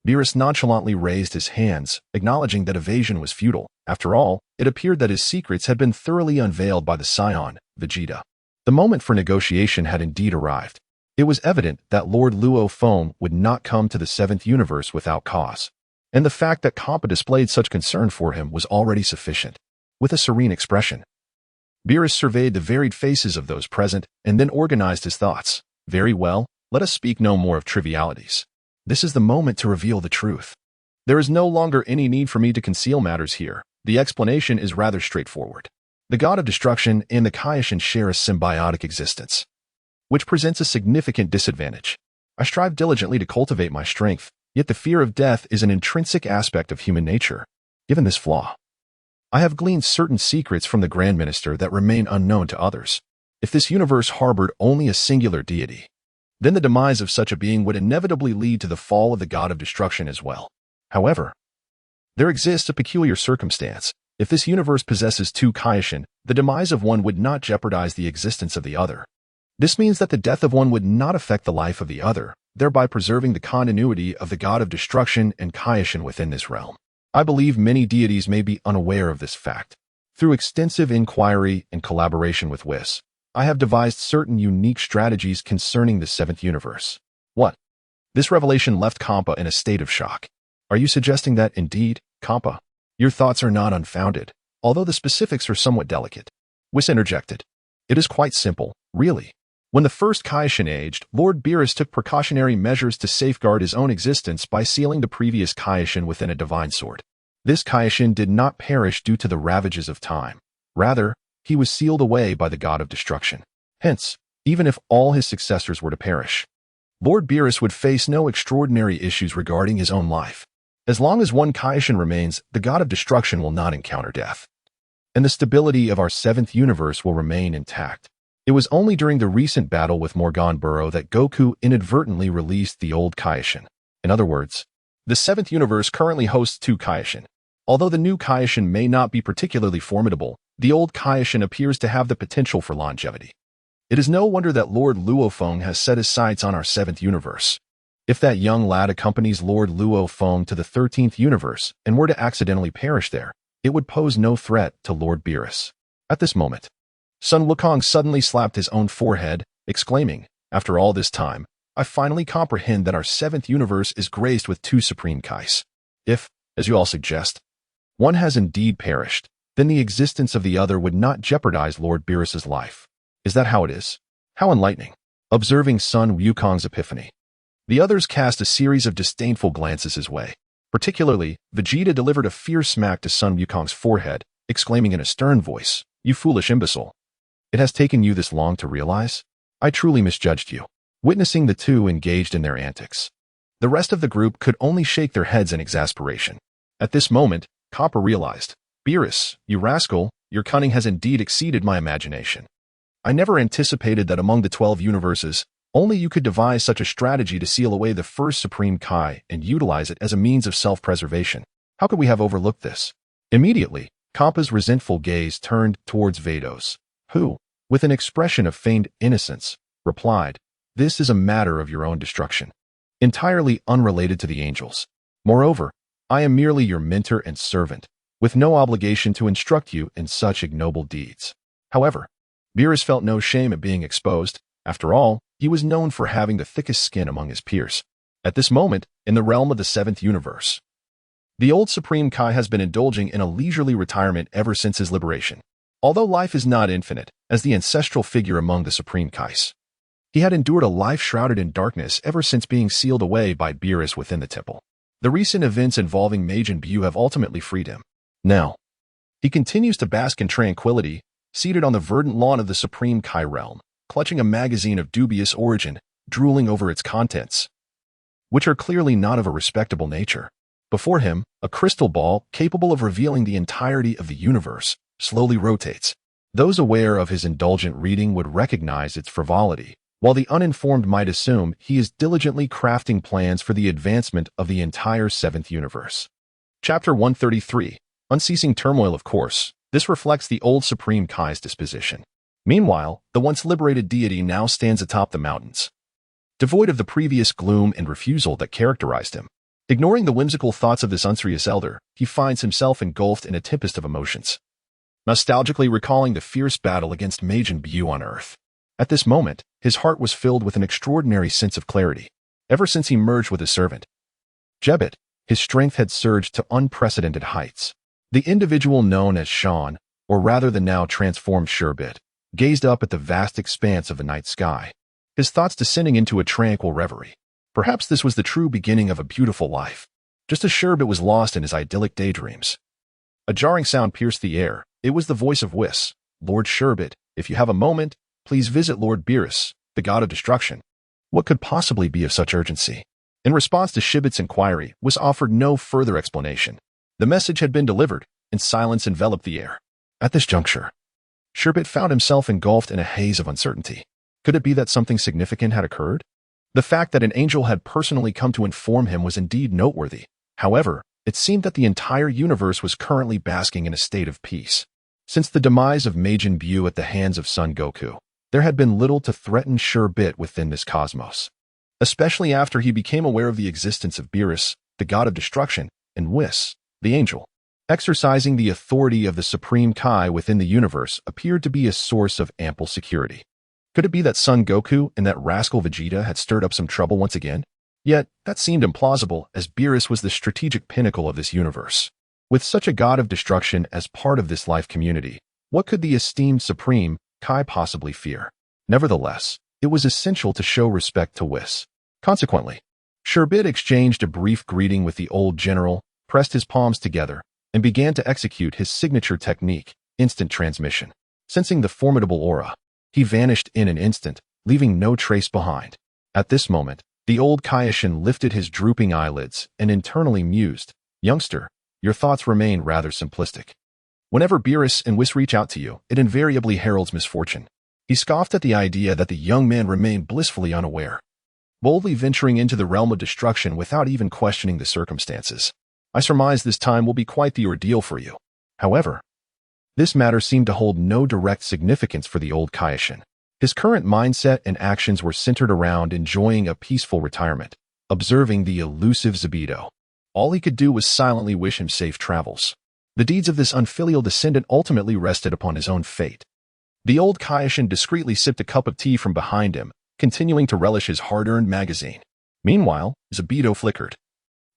[SPEAKER 1] Beerus nonchalantly raised his hands, acknowledging that evasion was futile. After all, it appeared that his secrets had been thoroughly unveiled by the scion, Vegeta. The moment for negotiation had indeed arrived. It was evident that Lord Luo Feng would not come to the seventh universe without cause, and the fact that Hmph displayed such concern for him was already sufficient. With a serene expression, Beerus surveyed the varied faces of those present and then organized his thoughts. Very well, let us speak no more of trivialities. This is the moment to reveal the truth. There is no longer any need for me to conceal matters here. The explanation is rather straightforward. The god of destruction and the Kaishin share a symbiotic existence, which presents a significant disadvantage. I strive diligently to cultivate my strength, yet the fear of death is an intrinsic aspect of human nature. Given this flaw, I have gleaned certain secrets from the Grand Minister that remain unknown to others. If this universe harbored only a singular deity, then the demise of such a being would inevitably lead to the fall of the god of destruction as well. However, there exists a peculiar circumstance. If this universe possesses two Kaishin, the demise of one would not jeopardize the existence of the other. This means that the death of one would not affect the life of the other, thereby preserving the continuity of the god of destruction and Kaishin within this realm. I believe many deities may be unaware of this fact. Through extensive inquiry and collaboration with Whis, I have devised certain unique strategies concerning the seventh universe. What? This revelation left Hmph in a state of shock. Are you suggesting that, indeed, Hmph, your thoughts are not unfounded, although the specifics are somewhat delicate? Whis interjected. It is quite simple, really. When the first Kaishin aged, Lord Beerus took precautionary measures to safeguard his own existence by sealing the previous Kaishin within a divine sword. This Kaishin did not perish due to the ravages of time. Rather, he was sealed away by the god of destruction. Hence, even if all his successors were to perish, Lord Beerus would face no extraordinary issues regarding his own life. As long as one Kaishin remains, the god of destruction will not encounter death. And the stability of our seventh universe will remain intact. It was only during the recent battle with Morgan Burrow that Goku inadvertently released the old Kaishin. In other words, the seventh universe currently hosts two Kaishin. Although the new Kaishin may not be particularly formidable, the old Kaishin appears to have the potential for longevity. It is no wonder that Lord Luo Feng has set his sights on our seventh universe. If that young lad accompanies Lord Luo Feng to the 13th universe and were to accidentally perish there, it would pose no threat to Lord Beerus. At this moment, Sun Wukong suddenly slapped his own forehead, exclaiming, "After all this time, I finally comprehend that our seventh universe is graced with two supreme Kais. If, as you all suggest, one has indeed perished, then the existence of the other would not jeopardize Lord Beerus's life. Is that how it is? How enlightening." Observing Sun Wukong's epiphany, the others cast a series of disdainful glances his way. Particularly, Vegeta delivered a fierce smack to Sun Wukong's forehead, exclaiming in a stern voice, "You foolish imbecile. It has taken you this long to realize? I truly misjudged you." Witnessing the two engaged in their antics, the rest of the group could only shake their heads in exasperation. At this moment, Copper realized, "Beerus, you rascal, your cunning has indeed exceeded my imagination. I never anticipated that among the 12 universes, only you could devise such a strategy to seal away the first Supreme Kai and utilize it as a means of self-preservation. How could we have overlooked this?" Immediately, Kampa's resentful gaze turned towards Vados, who, with an expression of feigned innocence, replied, "This is a matter of your own destruction, entirely unrelated to the angels. Moreover, I am merely your mentor and servant, with no obligation to instruct you in such ignoble deeds." However, Beerus felt no shame at being exposed. After all, he was known for having the thickest skin among his peers. At this moment, in the realm of the seventh universe, the old Supreme Kai has been indulging in a leisurely retirement ever since his liberation. Although life is not infinite, as the ancestral figure among the Supreme Kais, he had endured a life shrouded in darkness ever since being sealed away by Beerus within the temple. The recent events involving Majin Buu have ultimately freed him. Now, he continues to bask in tranquility, seated on the verdant lawn of the Supreme Kai realm, clutching a magazine of dubious origin, drooling over its contents, which are clearly not of a respectable nature. Before him, a crystal ball capable of revealing the entirety of the universe slowly rotates. Those aware of his indulgent reading would recognize its frivolity, while the uninformed might assume he is diligently crafting plans for the advancement of the entire seventh universe. Chapter 133. Unceasing turmoil. Of course, this reflects the old Supreme Kai's disposition. Meanwhile, the once liberated deity now stands atop the mountains, devoid of the previous gloom and refusal that characterized him. Ignoring the whimsical thoughts of this unserious elder, he finds himself engulfed in a tempest of emotions, nostalgically recalling the fierce battle against Majin Buu on Earth. At this moment, his heart was filled with an extraordinary sense of clarity. Ever since he merged with his servant, Jebet, his strength had surged to unprecedented heights. The individual known as Shan, or rather the now transformed Sherbet, gazed up at the vast expanse of the night sky, his thoughts descending into a tranquil reverie. Perhaps this was the true beginning of a beautiful life, just as Sherbet was lost in his idyllic daydreams. A jarring sound pierced the air. It was the voice of Whis. "Lord Sherbet, if you have a moment, please visit Lord Beerus, the god of destruction." What could possibly be of such urgency? In response to Sherbet's inquiry, Whis offered no further explanation. The message had been delivered, and silence enveloped the air. At this juncture, Sherbet found himself engulfed in a haze of uncertainty. Could it be that something significant had occurred? The fact that an angel had personally come to inform him was indeed noteworthy. However, it seemed that the entire universe was currently basking in a state of peace. Since the demise of Majin Buu at the hands of Son Goku, there had been little to threaten Sherbet within this cosmos, especially after he became aware of the existence of Beerus, the god of destruction, and Whis, the angel. Exercising the authority of the Supreme Kai within the universe appeared to be a source of ample security. Could it be that Son Goku and that rascal Vegeta had stirred up some trouble once again? Yet, that seemed implausible, as Beerus was the strategic pinnacle of this universe. With such a god of destruction as part of this life community, what could the esteemed Supreme Kai possibly fear? Nevertheless, it was essential to show respect to Whis. Consequently, Sherbet exchanged a brief greeting with the old general, pressed his palms together, and began to execute his signature technique, instant transmission. Sensing the formidable aura, he vanished in an instant, leaving no trace behind. At this moment, the old Kaioshin lifted his drooping eyelids and internally mused, "Youngster, your thoughts remain rather simplistic. Whenever Beerus and Whis reach out to you, it invariably heralds misfortune." He scoffed at the idea that the young man remained blissfully unaware, boldly venturing into the realm of destruction without even questioning the circumstances. "I surmise this time will be quite the ordeal for you." However, this matter seemed to hold no direct significance for the old Kaioshin. His current mindset and actions were centered around enjoying a peaceful retirement, observing the elusive Zebito. All he could do was silently wish him safe travels. The deeds of this unfilial descendant ultimately rested upon his own fate. The old Kaioshin discreetly sipped a cup of tea from behind him, continuing to relish his hard-earned magazine. Meanwhile, Zebito flickered,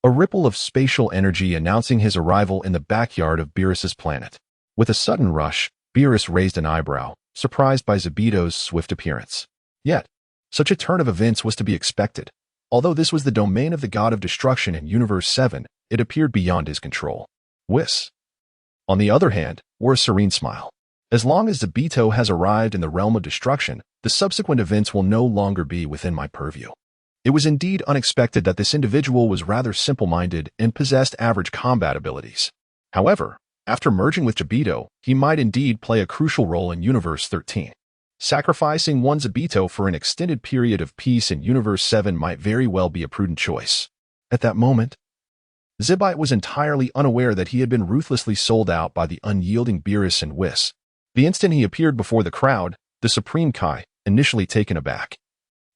[SPEAKER 1] a ripple of spatial energy announcing his arrival in the backyard of Beerus's planet. With a sudden rush, Beerus raised an eyebrow, surprised by Zebito's swift appearance. Yet, such a turn of events was to be expected. Although this was the domain of the god of destruction in Universe 7, it appeared beyond his control. Whis, on the other hand, wore a serene smile. As long as Zebito has arrived in the realm of destruction, the subsequent events will no longer be within my purview. It was indeed unexpected that this individual was rather simple-minded and possessed average combat abilities. However, after merging with Zebito, he might indeed play a crucial role in Universe 13. Sacrificing one Zebito for an extended period of peace in Universe 7 might very well be a prudent choice. At that moment, Zebite was entirely unaware that he had been ruthlessly sold out by the unyielding Beerus and Whis. The instant he appeared before the crowd, the Supreme Kai, initially taken aback,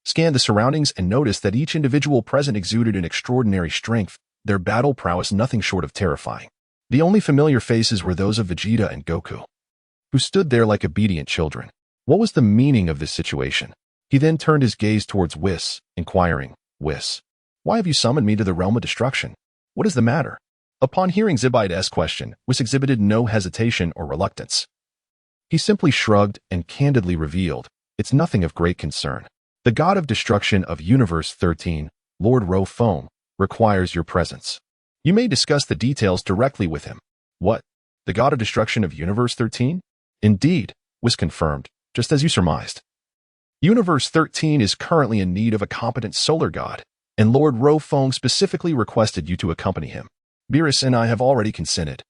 [SPEAKER 1] scanned the surroundings and noticed that each individual present exuded an extraordinary strength, their battle prowess nothing short of terrifying. The only familiar faces were those of Vegeta and Goku, who stood there like obedient children. What was the meaning of this situation? He then turned his gaze towards Whis, inquiring, "Whis, why have you summoned me to the realm of destruction? What is the matter?" Upon hearing Zebite's question, Whis exhibited no hesitation or reluctance. He simply shrugged and candidly revealed, "It's nothing of great concern. The god of destruction of Universe 13, Lord Luo Feng, requires your presence. You may discuss the details directly with him." "What? The god of destruction of Universe 13? Indeed," Whis confirmed, "just as you surmised. Universe 13 is currently in need of a competent solar god, and Lord Luo Feng specifically requested you to accompany him. Beerus and I have already consented.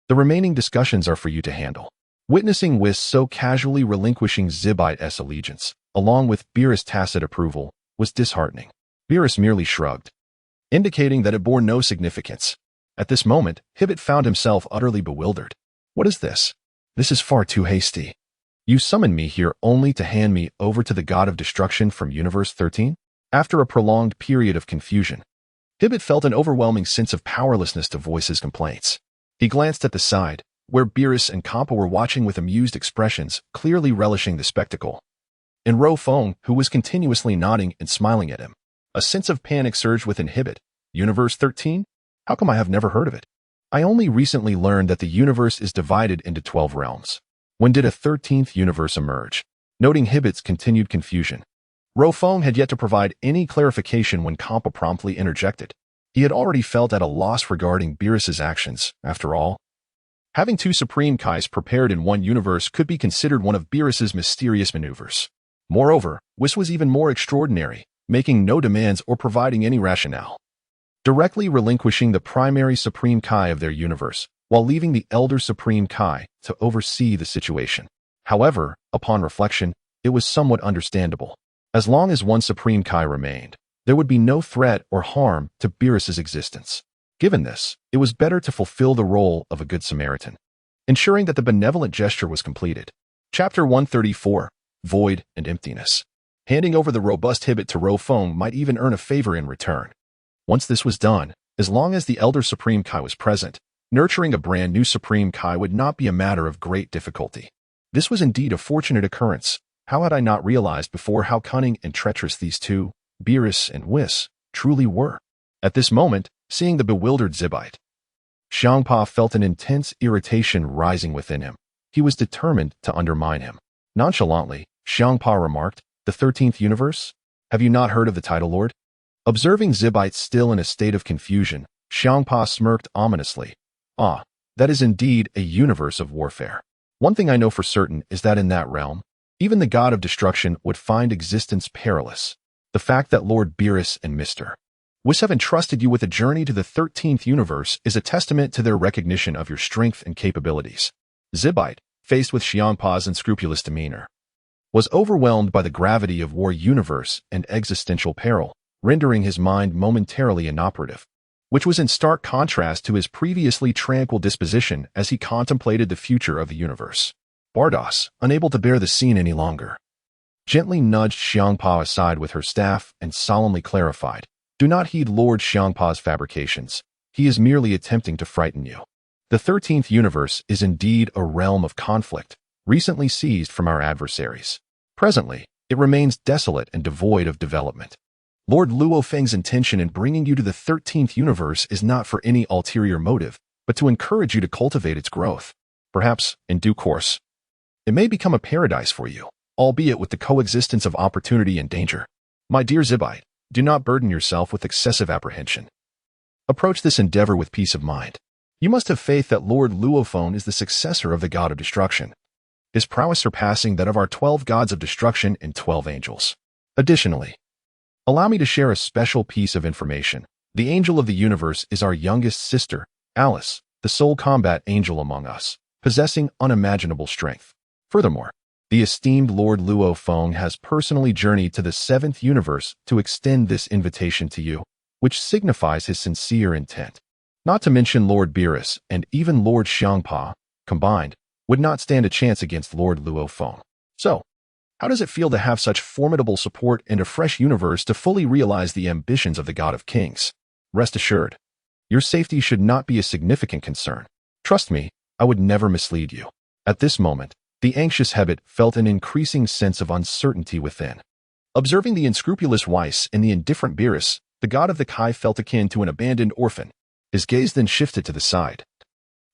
[SPEAKER 1] The remaining discussions are for you to handle." Witnessing Whis so casually relinquishing Zebite's allegiance, along with Beerus' tacit approval, was disheartening. Beerus merely shrugged, indicating that it bore no significance. At this moment, Hmph found himself utterly bewildered. "What is this? This is far too hasty. You summoned me here only to hand me over to the god of destruction from Universe 13? After a prolonged period of confusion, Hmph felt an overwhelming sense of powerlessness to voice his complaints. He glanced at the side, where Beerus and Kappa were watching with amused expressions, clearly relishing the spectacle, and Luo Feng, who was continuously nodding and smiling at him. A sense of panic surged within Hmph. Universe 13? How come I have never heard of it? I only recently learned that the universe is divided into 12 realms. When did a 13th universe emerge? Noting Hmp's continued confusion, Luo Feng had yet to provide any clarification when Kappa promptly interjected. He had already felt at a loss regarding Beerus's actions. After all, having two Supreme Kais prepared in one universe could be considered one of Beerus's mysterious maneuvers. Moreover, Whis was even more extraordinary, making no demands or providing any rationale, directly relinquishing the primary Supreme Kai of their universe, while leaving the Elder Supreme Kai to oversee the situation. However, upon reflection, it was somewhat understandable. As long as one Supreme Kai remained, there would be no threat or harm to Beerus's existence. Given this, it was better to fulfill the role of a good Samaritan, ensuring that the benevolent gesture was completed. Chapter 134, Void and Emptiness. Handing over the robust Hmph to Luo Feng might even earn a favor in return. Once this was done, as long as the Elder Supreme Kai was present, nurturing a brand new Supreme Kai would not be a matter of great difficulty. This was indeed a fortunate occurrence. How had I not realized before how cunning and treacherous these two, Beerus and Whis, truly were? At this moment, seeing the bewildered Zebite, Hmph felt an intense irritation rising within him. He was determined to undermine him. Nonchalantly, Hmph remarked, "The 13th universe? Have you not heard of the title lord?" Observing Zibite still in a state of confusion, Hmph smirked ominously. "Ah, that is indeed a universe of warfare. One thing I know for certain is that in that realm, even the god of destruction would find existence perilous. The fact that Lord Beerus and Mr. Whis have entrusted you with a journey to the 13th universe is a testament to their recognition of your strength and capabilities." Zibite, faced with Hmph's unscrupulous demeanor, was overwhelmed by the gravity of war universe and existential peril, rendering his mind momentarily inoperative, which was in stark contrast to his previously tranquil disposition as he contemplated the future of the universe. Bardos, unable to bear the scene any longer, gently nudged Hmph aside with her staff and solemnly clarified, "Do not heed Lord Hmph's fabrications. He is merely attempting to frighten you. The 13th universe is indeed a realm of conflict, recently seized from our adversaries. Presently, it remains desolate and devoid of development. Lord Luo Feng's intention in bringing you to the 13th universe is not for any ulterior motive, but to encourage you to cultivate its growth. Perhaps, in due course, it may become a paradise for you, albeit with the coexistence of opportunity and danger. My dear Zibite, do not burden yourself with excessive apprehension. Approach this endeavor with peace of mind. You must have faith that Lord Luo Feng is the successor of the god of destruction, his prowess surpassing that of our 12 gods of destruction and 12 angels. Additionally, allow me to share a special piece of information. The angel of the universe is our youngest sister, Alice, the sole combat angel among us, possessing unimaginable strength. Furthermore, the esteemed Lord Luo Feng has personally journeyed to the 7th universe to extend this invitation to you, which signifies his sincere intent. Not to mention Lord Beerus and even Lord Hmph, combined, would not stand a chance against Lord Luo Feng. So, how does it feel to have such formidable support and a fresh universe to fully realize the ambitions of the God of Kings? Rest assured, your safety should not be a significant concern. Trust me, I would never mislead you." At this moment, the anxious Hmph felt an increasing sense of uncertainty within. Observing the unscrupulous Whis and the indifferent Beerus, the god of the Kai felt akin to an abandoned orphan. His gaze then shifted to the side,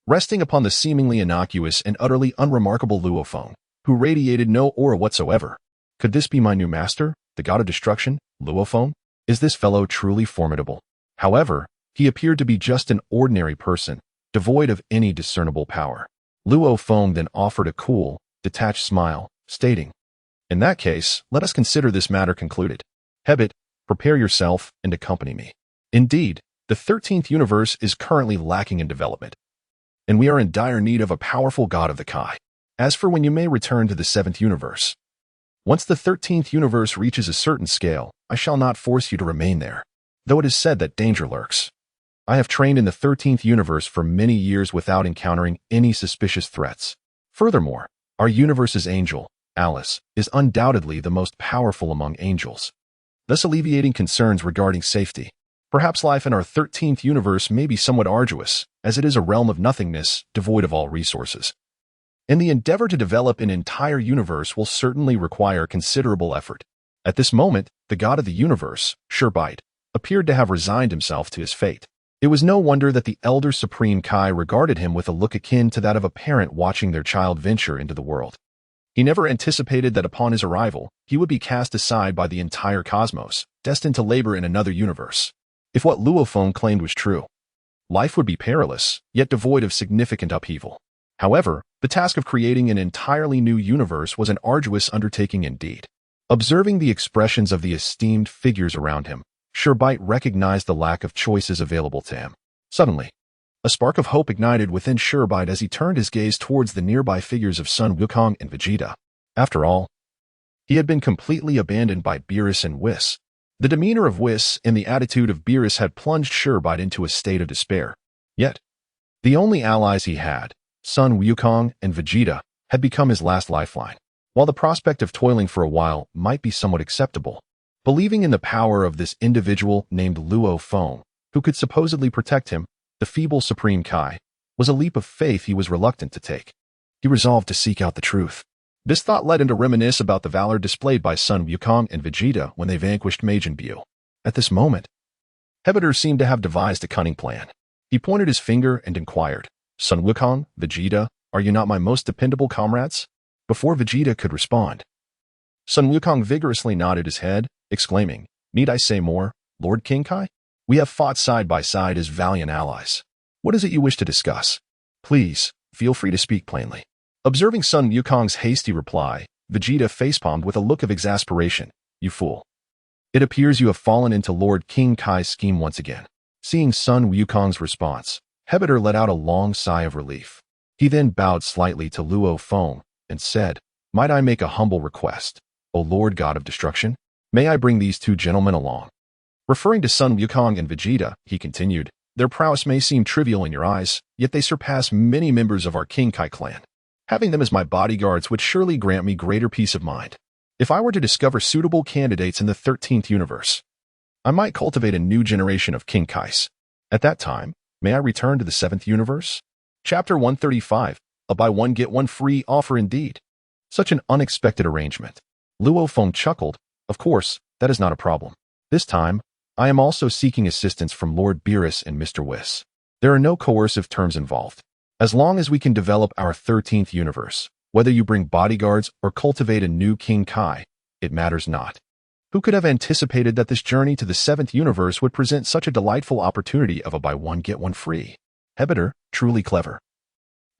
[SPEAKER 1] resting upon the seemingly innocuous and utterly unremarkable Luo Feng, who radiated no aura whatsoever. Could this be my new master, the god of destruction, Luo Feng? Is this fellow truly formidable? However, he appeared to be just an ordinary person, devoid of any discernible power. Luo Feng then offered a cool, detached smile, stating, "In that case, let us consider this matter concluded. Hmph, prepare yourself and accompany me. Indeed, the 13th universe is currently lacking in development, and we are in dire need of a powerful god of the Kai. As for when you may return to the 7th universe, once the 13th universe reaches a certain scale, I shall not force you to remain there, though it is said that danger lurks. I have trained in the 13th universe for many years without encountering any suspicious threats. Furthermore, our universe's angel, Alice, is undoubtedly the most powerful among angels, thus alleviating concerns regarding safety. Perhaps life in our 13th universe may be somewhat arduous, as it is a realm of nothingness, devoid of all resources. And the endeavor to develop an entire universe will certainly require considerable effort." At this moment, the god of the universe, Hmph, appeared to have resigned himself to his fate. It was no wonder that the elder Supreme Kai regarded him with a look akin to that of a parent watching their child venture into the world. He never anticipated that upon his arrival, he would be cast aside by the entire cosmos, destined to labor in another universe. If what Luo Feng claimed was true, life would be perilous, yet devoid of significant upheaval. However, the task of creating an entirely new universe was an arduous undertaking indeed. Observing the expressions of the esteemed figures around him, Hmph recognized the lack of choices available to him. Suddenly, a spark of hope ignited within Hmph as he turned his gaze towards the nearby figures of Sun Wukong and Vegeta. After all, he had been completely abandoned by Beerus and Whis. The demeanor of Whis and the attitude of Beerus had plunged Hmph into a state of despair. Yet, the only allies he had, Sun Wukong and Vegeta, had become his last lifeline. While the prospect of toiling for a while might be somewhat acceptable, believing in the power of this individual named Luo Feng, who could supposedly protect him, the feeble Supreme Kai, was a leap of faith he was reluctant to take. He resolved to seek out the truth. This thought led him to reminisce about the valor displayed by Sun Wukong and Vegeta when they vanquished Majin Buu. At this moment, Hmph seemed to have devised a cunning plan. He pointed his finger and inquired, "Sun Wukong, Vegeta, are you not my most dependable comrades? before Vegeta could respond. Sun Wukong vigorously nodded his head, exclaiming, "Need I say more, Lord King Kai? We have fought side by side as valiant allies. What is it you wish to discuss? Please, feel free to speak plainly." Observing Sun Wukong's hasty reply, Vegeta facepalmed with a look of exasperation. "You fool. It appears you have fallen into Lord King Kai's scheme once again." Seeing Sun Wukong's response, Hmph let out a long sigh of relief. He then bowed slightly to Luo Feng and said, "Might I make a humble request, O Lord God of Destruction? May I bring these two gentlemen along?" Referring to Sun Wukong and Vegeta, he continued, "Their prowess may seem trivial in your eyes, yet they surpass many members of our King Kai clan. Having them as my bodyguards would surely grant me greater peace of mind. If I were to discover suitable candidates in the 13th universe, I might cultivate a new generation of King Kais. At that time, may I return to the 7th universe?" Chapter 135, a buy one get one free offer indeed. Such an unexpected arrangement. Luo Feng chuckled. "Of course, that is not a problem. This time, I am also seeking assistance from Lord Beerus and Mr. Whis. There are no coercive terms involved. As long as we can develop our 13th universe, whether you bring bodyguards or cultivate a new King Kai, it matters not." Who could have anticipated that this journey to the 7th universe would present such a delightful opportunity of a buy one get one free? Hmph, truly clever.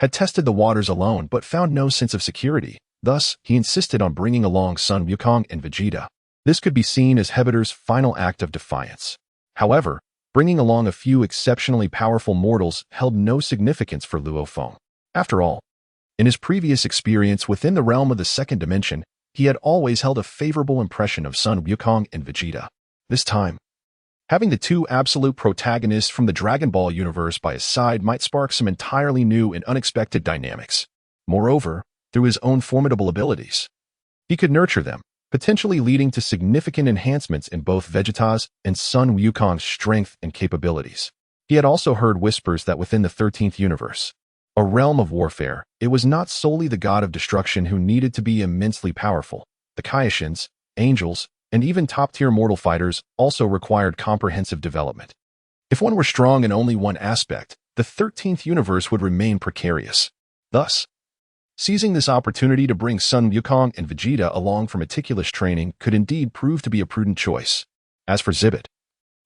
[SPEAKER 1] Had tested the waters alone but found no sense of security. Thus, he insisted on bringing along Sun Wukong and Vegeta. This could be seen as Hmp's final act of defiance. However, bringing along a few exceptionally powerful mortals held no significance for Luo Feng. After all, in his previous experience within the realm of the second dimension, he had always held a favorable impression of Sun Wukong and Vegeta. This time, having the two absolute protagonists from the Dragon Ball universe by his side might spark some entirely new and unexpected dynamics. Moreover, through his own formidable abilities, he could nurture them, potentially leading to significant enhancements in both Vegeta's and Sun Wukong's strength and capabilities. He had also heard whispers that within the 13th universe, a realm of warfare, it was not solely the god of destruction who needed to be immensely powerful. The Kaiashins, angels, and even top-tier mortal fighters also required comprehensive development. If one were strong in only one aspect, the 13th universe would remain precarious. Thus, seizing this opportunity to bring Sun Wukong and Vegeta along for meticulous training could indeed prove to be a prudent choice. As for Zibit,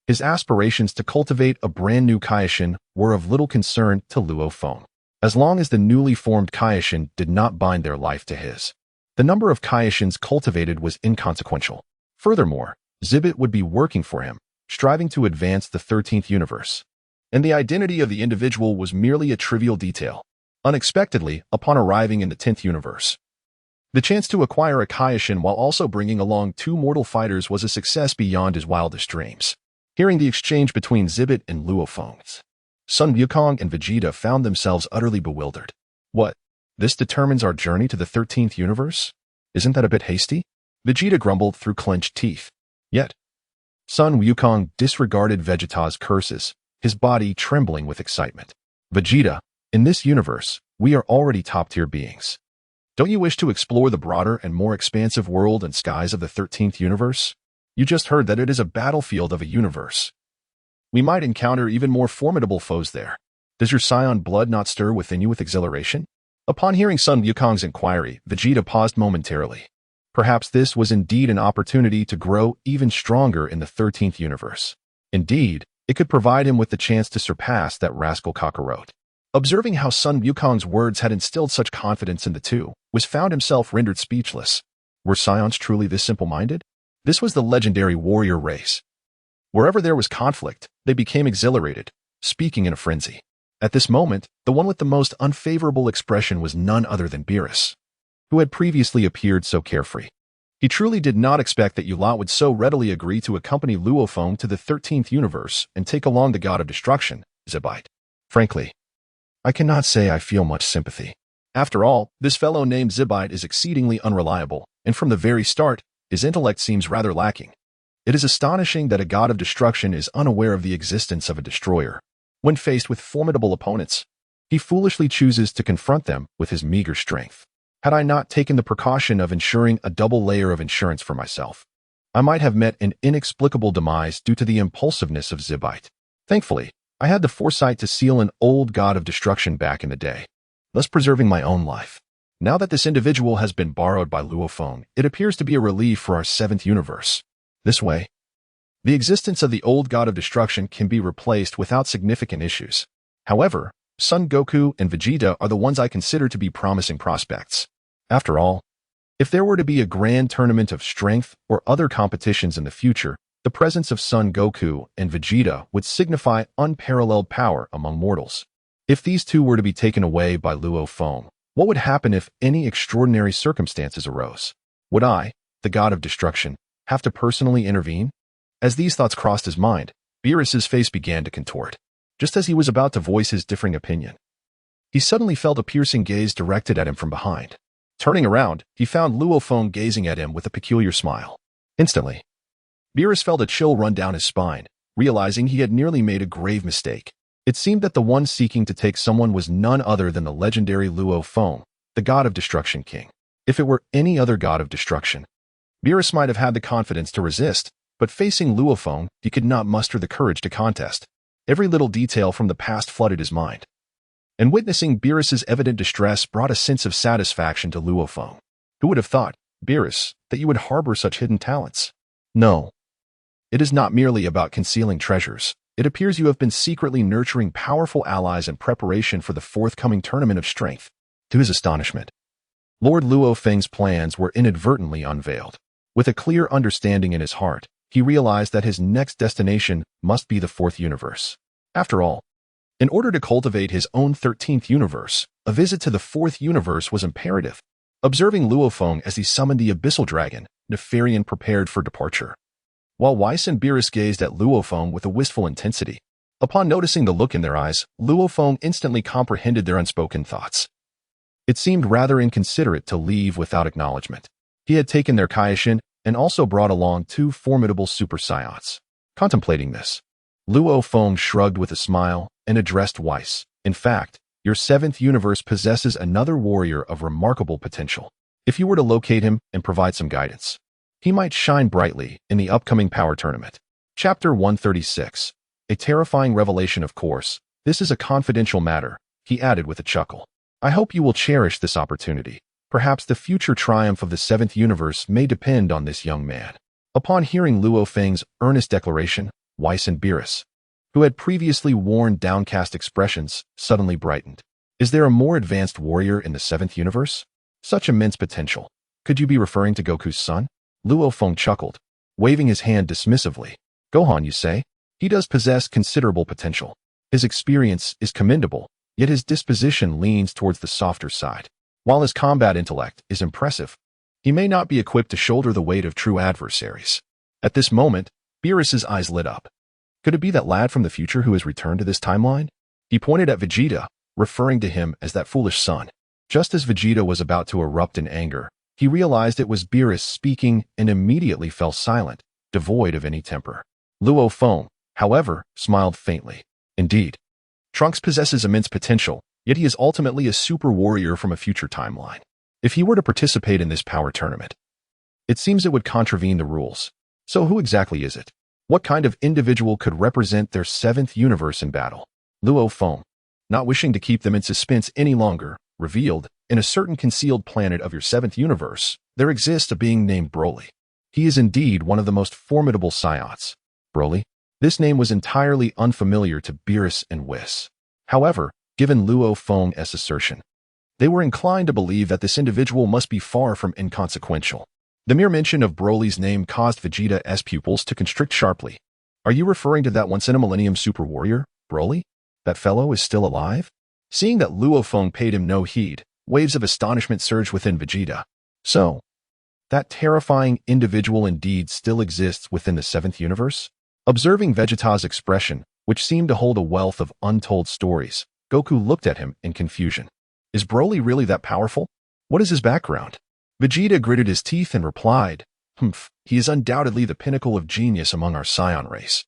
[SPEAKER 1] his aspirations to cultivate a brand new Kaiashin were of little concern to Luo Feng, as long as the newly formed Kaiashin did not bind their life to his. The number of Kaiashins cultivated was inconsequential. Furthermore, Zibit would be working for him, striving to advance the 13th universe. And the identity of the individual was merely a trivial detail. Unexpectedly, upon arriving in the 10th universe, the chance to acquire a Kaiashin while also bringing along two mortal fighters was a success beyond his wildest dreams. Hearing the exchange between Zibit and Luo Feng, Sun Wukong and Vegeta found themselves utterly bewildered. "What? This determines our journey to the 13th universe? Isn't that a bit hasty?" Vegeta grumbled through clenched teeth. Yet, Sun Wukong disregarded Vegeta's curses, his body trembling with excitement. "Vegeta, in this universe, we are already top-tier beings. Don't you wish to explore the broader and more expansive world and skies of the 13th universe? You just heard that it is a battlefield of a universe. We might encounter even more formidable foes there. Does your scion blood not stir within you with exhilaration?" Upon hearing Sun Wukong's inquiry, Vegeta paused momentarily. Perhaps this was indeed an opportunity to grow even stronger in the 13th universe. Indeed, it could provide him with the chance to surpass that rascal Kakarot. Observing how Sun Wukong's words had instilled such confidence in the two, Whis found himself rendered speechless. Were scions truly this simple-minded? This was the legendary warrior race. Wherever there was conflict, they became exhilarated, speaking in a frenzy. At this moment, the one with the most unfavorable expression was none other than Beerus, who had previously appeared so carefree. He truly did not expect that Yulat would so readily agree to accompany Luo Feng to the 13th universe and take along the god of destruction, Zibite. Frankly, I cannot say I feel much sympathy. After all, this fellow named Zibite is exceedingly unreliable, and from the very start, his intellect seems rather lacking. It is astonishing that a god of destruction is unaware of the existence of a destroyer. When faced with formidable opponents, he foolishly chooses to confront them with his meager strength. Had I not taken the precaution of ensuring a double layer of insurance for myself, I might have met an inexplicable demise due to the impulsiveness of Zibite. Thankfully, I had the foresight to seal an old god of destruction back in the day, thus preserving my own life. Now that this individual has been borrowed by Luo Feng, it appears to be a relief for our seventh universe. This way, the existence of the old god of destruction can be replaced without significant issues. However, Son Goku and Vegeta are the ones I consider to be promising prospects. After all, if there were to be a grand tournament of strength or other competitions in the future, the presence of Son Goku and Vegeta would signify unparalleled power among mortals. If these two were to be taken away by Luo Feng, what would happen if any extraordinary circumstances arose? Would I, the god of destruction, have to personally intervene? As these thoughts crossed his mind, Beerus's face began to contort. Just as he was about to voice his differing opinion, he suddenly felt a piercing gaze directed at him from behind. Turning around, he found Luo Feng gazing at him with a peculiar smile. Instantly, Beerus felt a chill run down his spine, realizing he had nearly made a grave mistake. It seemed that the one seeking to take someone was none other than the legendary Luo Feng, the god of destruction king. If it were any other god of destruction, Beerus might have had the confidence to resist, but facing Luo Feng, he could not muster the courage to contest. Every little detail from the past flooded his mind, and witnessing Beerus's evident distress brought a sense of satisfaction to Luo Feng. Who would have thought, Beerus, that you would harbor such hidden talents? No. It is not merely about concealing treasures. It appears you have been secretly nurturing powerful allies in preparation for the forthcoming tournament of strength. To his astonishment, Lord Luo Feng's plans were inadvertently unveiled. With a clear understanding in his heart, he realized that his next destination must be the fourth universe. After all, in order to cultivate his own 13th universe, a visit to the fourth universe was imperative. Observing Luo Feng as he summoned the abyssal dragon, Nefarian prepared for departure, while Whis and Beerus gazed at Luo Feng with a wistful intensity. Upon noticing the look in their eyes, Luo Feng instantly comprehended their unspoken thoughts. It seemed rather inconsiderate to leave without acknowledgement. He had taken their Kaioshin and also brought along two formidable Super Saiyans. Contemplating this, Luo Feng shrugged with a smile and addressed Whis. In fact, your seventh universe possesses another warrior of remarkable potential. If you were to locate him and provide some guidance, he might shine brightly in the upcoming power tournament. Chapter 136. A terrifying revelation. Of course, this is a confidential matter, he added with a chuckle. I hope you will cherish this opportunity. Perhaps the future triumph of the seventh universe may depend on this young man. Upon hearing Luo Feng's earnest declaration, Whis and Beerus, who had previously worn downcast expressions, suddenly brightened. Is there a more advanced warrior in the seventh universe? Such immense potential. Could you be referring to Goku's son? Luo Feng chuckled, waving his hand dismissively. Gohan, you say? He does possess considerable potential. His experience is commendable, yet his disposition leans towards the softer side. While his combat intellect is impressive, he may not be equipped to shoulder the weight of true adversaries. At this moment, Beerus's eyes lit up. Could it be that lad from the future who has returned to this timeline? He pointed at Vegeta, referring to him as that foolish son. Just as Vegeta was about to erupt in anger, he realized it was Beerus speaking and immediately fell silent, devoid of any temper. Luo Feng, however, smiled faintly. Indeed, Trunks possesses immense potential, yet he is ultimately a super warrior from a future timeline. If he were to participate in this power tournament, it seems it would contravene the rules. So who exactly is it? What kind of individual could represent their seventh universe in battle? Luo Feng, not wishing to keep them in suspense any longer, revealed, in a certain concealed planet of your seventh universe, there exists a being named Broly. He is indeed one of the most formidable Saiyans. Broly? This name was entirely unfamiliar to Beerus and Whis. However, given Luo Feng's assertion, they were inclined to believe that this individual must be far from inconsequential. The mere mention of Broly's name caused Vegeta's pupils to constrict sharply. Are you referring to that once-in-a-millennium super warrior, Broly? That fellow is still alive? Seeing that Luo Feng paid him no heed, waves of astonishment surged within Vegeta. So, that terrifying individual indeed still exists within the seventh universe? Observing Vegeta's expression, which seemed to hold a wealth of untold stories, Goku looked at him in confusion. Is Broly really that powerful? What is his background? Vegeta gritted his teeth and replied, Hmph, he is undoubtedly the pinnacle of genius among our Saiyan race.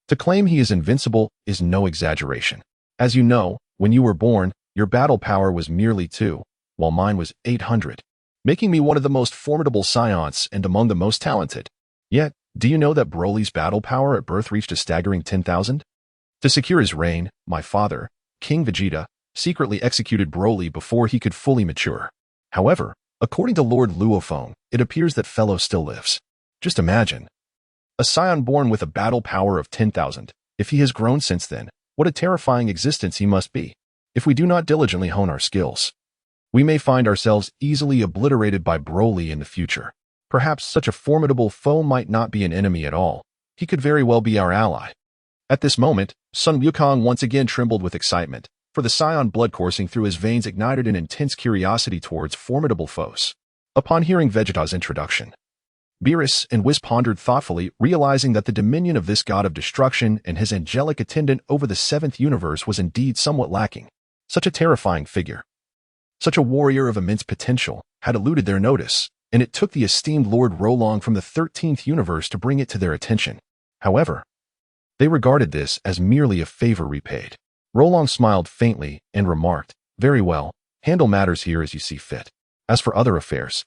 [SPEAKER 1] To claim he is invincible is no exaggeration. As you know, when you were born, your battle power was merely 2, while mine was 800, making me one of the most formidable Saiyans and among the most talented. Yet, do you know that Broly's battle power at birth reached a staggering 10,000? To secure his reign, my father, King Vegeta, secretly executed Broly before he could fully mature. However, according to Lord Luo Feng, it appears that Fellow still lives. Just imagine. A scion born with a battle power of 10,000. If he has grown since then, what a terrifying existence he must be. If we do not diligently hone our skills, we may find ourselves easily obliterated by Broly in the future. Perhaps such a formidable foe might not be an enemy at all. He could very well be our ally. At this moment, Sun Wukong once again trembled with excitement, for the scion blood coursing through his veins ignited an intense curiosity towards formidable foes. Upon hearing Vegeta's introduction, Beerus and Whis pondered thoughtfully, realizing that the dominion of this god of destruction and his angelic attendant over the seventh universe was indeed somewhat lacking. Such a terrifying figure, such a warrior of immense potential, had eluded their notice, and it took the esteemed Lord Rolong from the 13th universe to bring it to their attention. However, they regarded this as merely a favor repaid. Rolong smiled faintly and remarked, "Very well, handle matters here as you see fit. As for other affairs,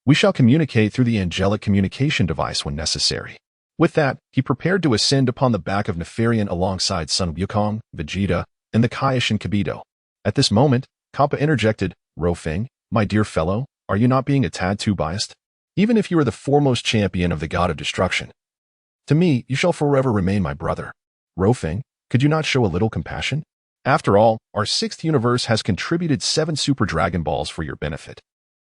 [SPEAKER 1] we shall communicate through the angelic communication device when necessary." With that, he prepared to ascend upon the back of Nefarian alongside Sun Wukong, Vegeta, and the Kaioshin Kabuto. At this moment, Kappa interjected, "Luo Feng, my dear fellow, are you not being a tad too biased? Even if you are the foremost champion of the god of destruction, to me, you shall forever remain my brother. Luo Feng, could you not show a little compassion? After all, our sixth universe has contributed 7 Super Dragon Balls for your benefit.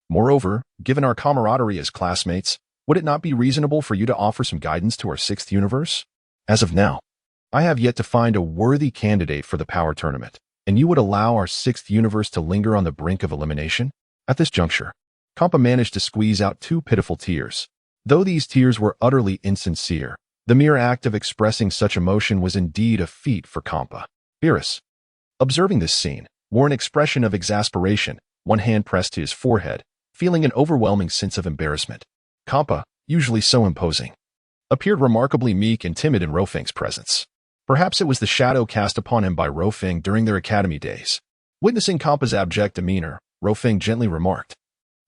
[SPEAKER 1] Moreover, given our camaraderie as classmates, would it not be reasonable for you to offer some guidance to our sixth universe? As of now, I have yet to find a worthy candidate for the power tournament, and you would allow our sixth universe to linger on the brink of elimination?" At this juncture, Kampa managed to squeeze out 2 pitiful tears. Though these tears were utterly insincere, the mere act of expressing such emotion was indeed a feat for Kampa. Beerus, observing this scene, wore an expression of exasperation, one hand pressed to his forehead, feeling an overwhelming sense of embarrassment. Kampa, usually so imposing, appeared remarkably meek and timid in Luo Feng's presence. Perhaps it was the shadow cast upon him by Luo Feng during their academy days. Witnessing Kampa's abject demeanor, Luo Feng gently remarked,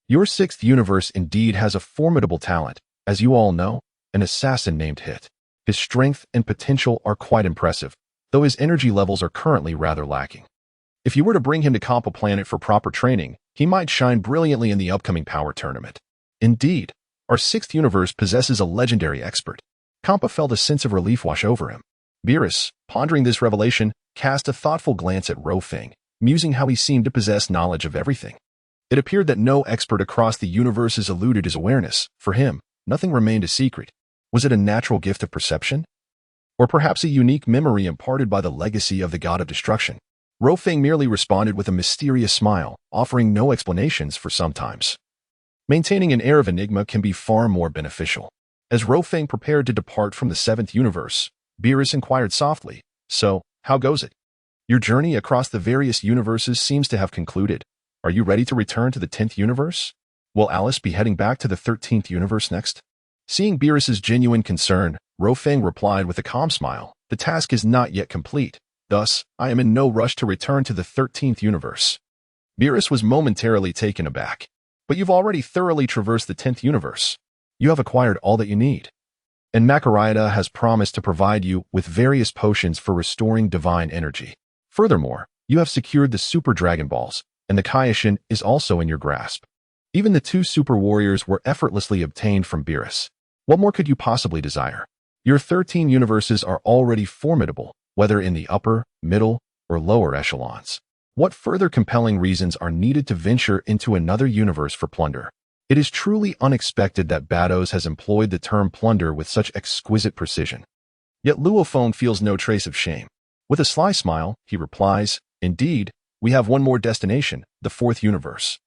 [SPEAKER 1] "Your sixth universe indeed has a formidable talent, as you all know, an assassin named Hit. His strength and potential are quite impressive, though his energy levels are currently rather lacking. If you were to bring him to Kampa Planet for proper training, he might shine brilliantly in the upcoming power tournament. Indeed, our sixth universe possesses a legendary expert." Kampa felt a sense of relief wash over him. Beerus, pondering this revelation, cast a thoughtful glance at Luo Feng, musing how he seemed to possess knowledge of everything. It appeared that no expert across the universes eluded his awareness. For him, nothing remained a secret. Was it a natural gift of perception? Or perhaps a unique memory imparted by the legacy of the god of destruction? Luo Feng merely responded with a mysterious smile, offering no explanations for sometimes. Maintaining an air of enigma can be far more beneficial. As Luo Feng prepared to depart from the seventh universe, Beerus inquired softly, "So, how goes it? Your journey across the various universes seems to have concluded. Are you ready to return to the 10th universe? Will Alice be heading back to the 13th universe next?" Seeing Beerus's genuine concern, Luo Feng replied with a calm smile, "The task is not yet complete. Thus, I am in no rush to return to the 13th universe." Beerus was momentarily taken aback. "But you've already thoroughly traversed the 10th universe. You have acquired all that you need. And Makarayada has promised to provide you with various potions for restoring divine energy. Furthermore, you have secured the Super Dragon Balls, and the Kaioshin is also in your grasp." Even the 2 super warriors were effortlessly obtained from Beerus. What more could you possibly desire? Your 13 universes are already formidable, whether in the upper, middle, or lower echelons. What further compelling reasons are needed to venture into another universe for plunder? It is truly unexpected that Bados has employed the term plunder with such exquisite precision. Yet Luo Feng feels no trace of shame. With a sly smile, he replies, "Indeed, we have one more destination, the 4th universe.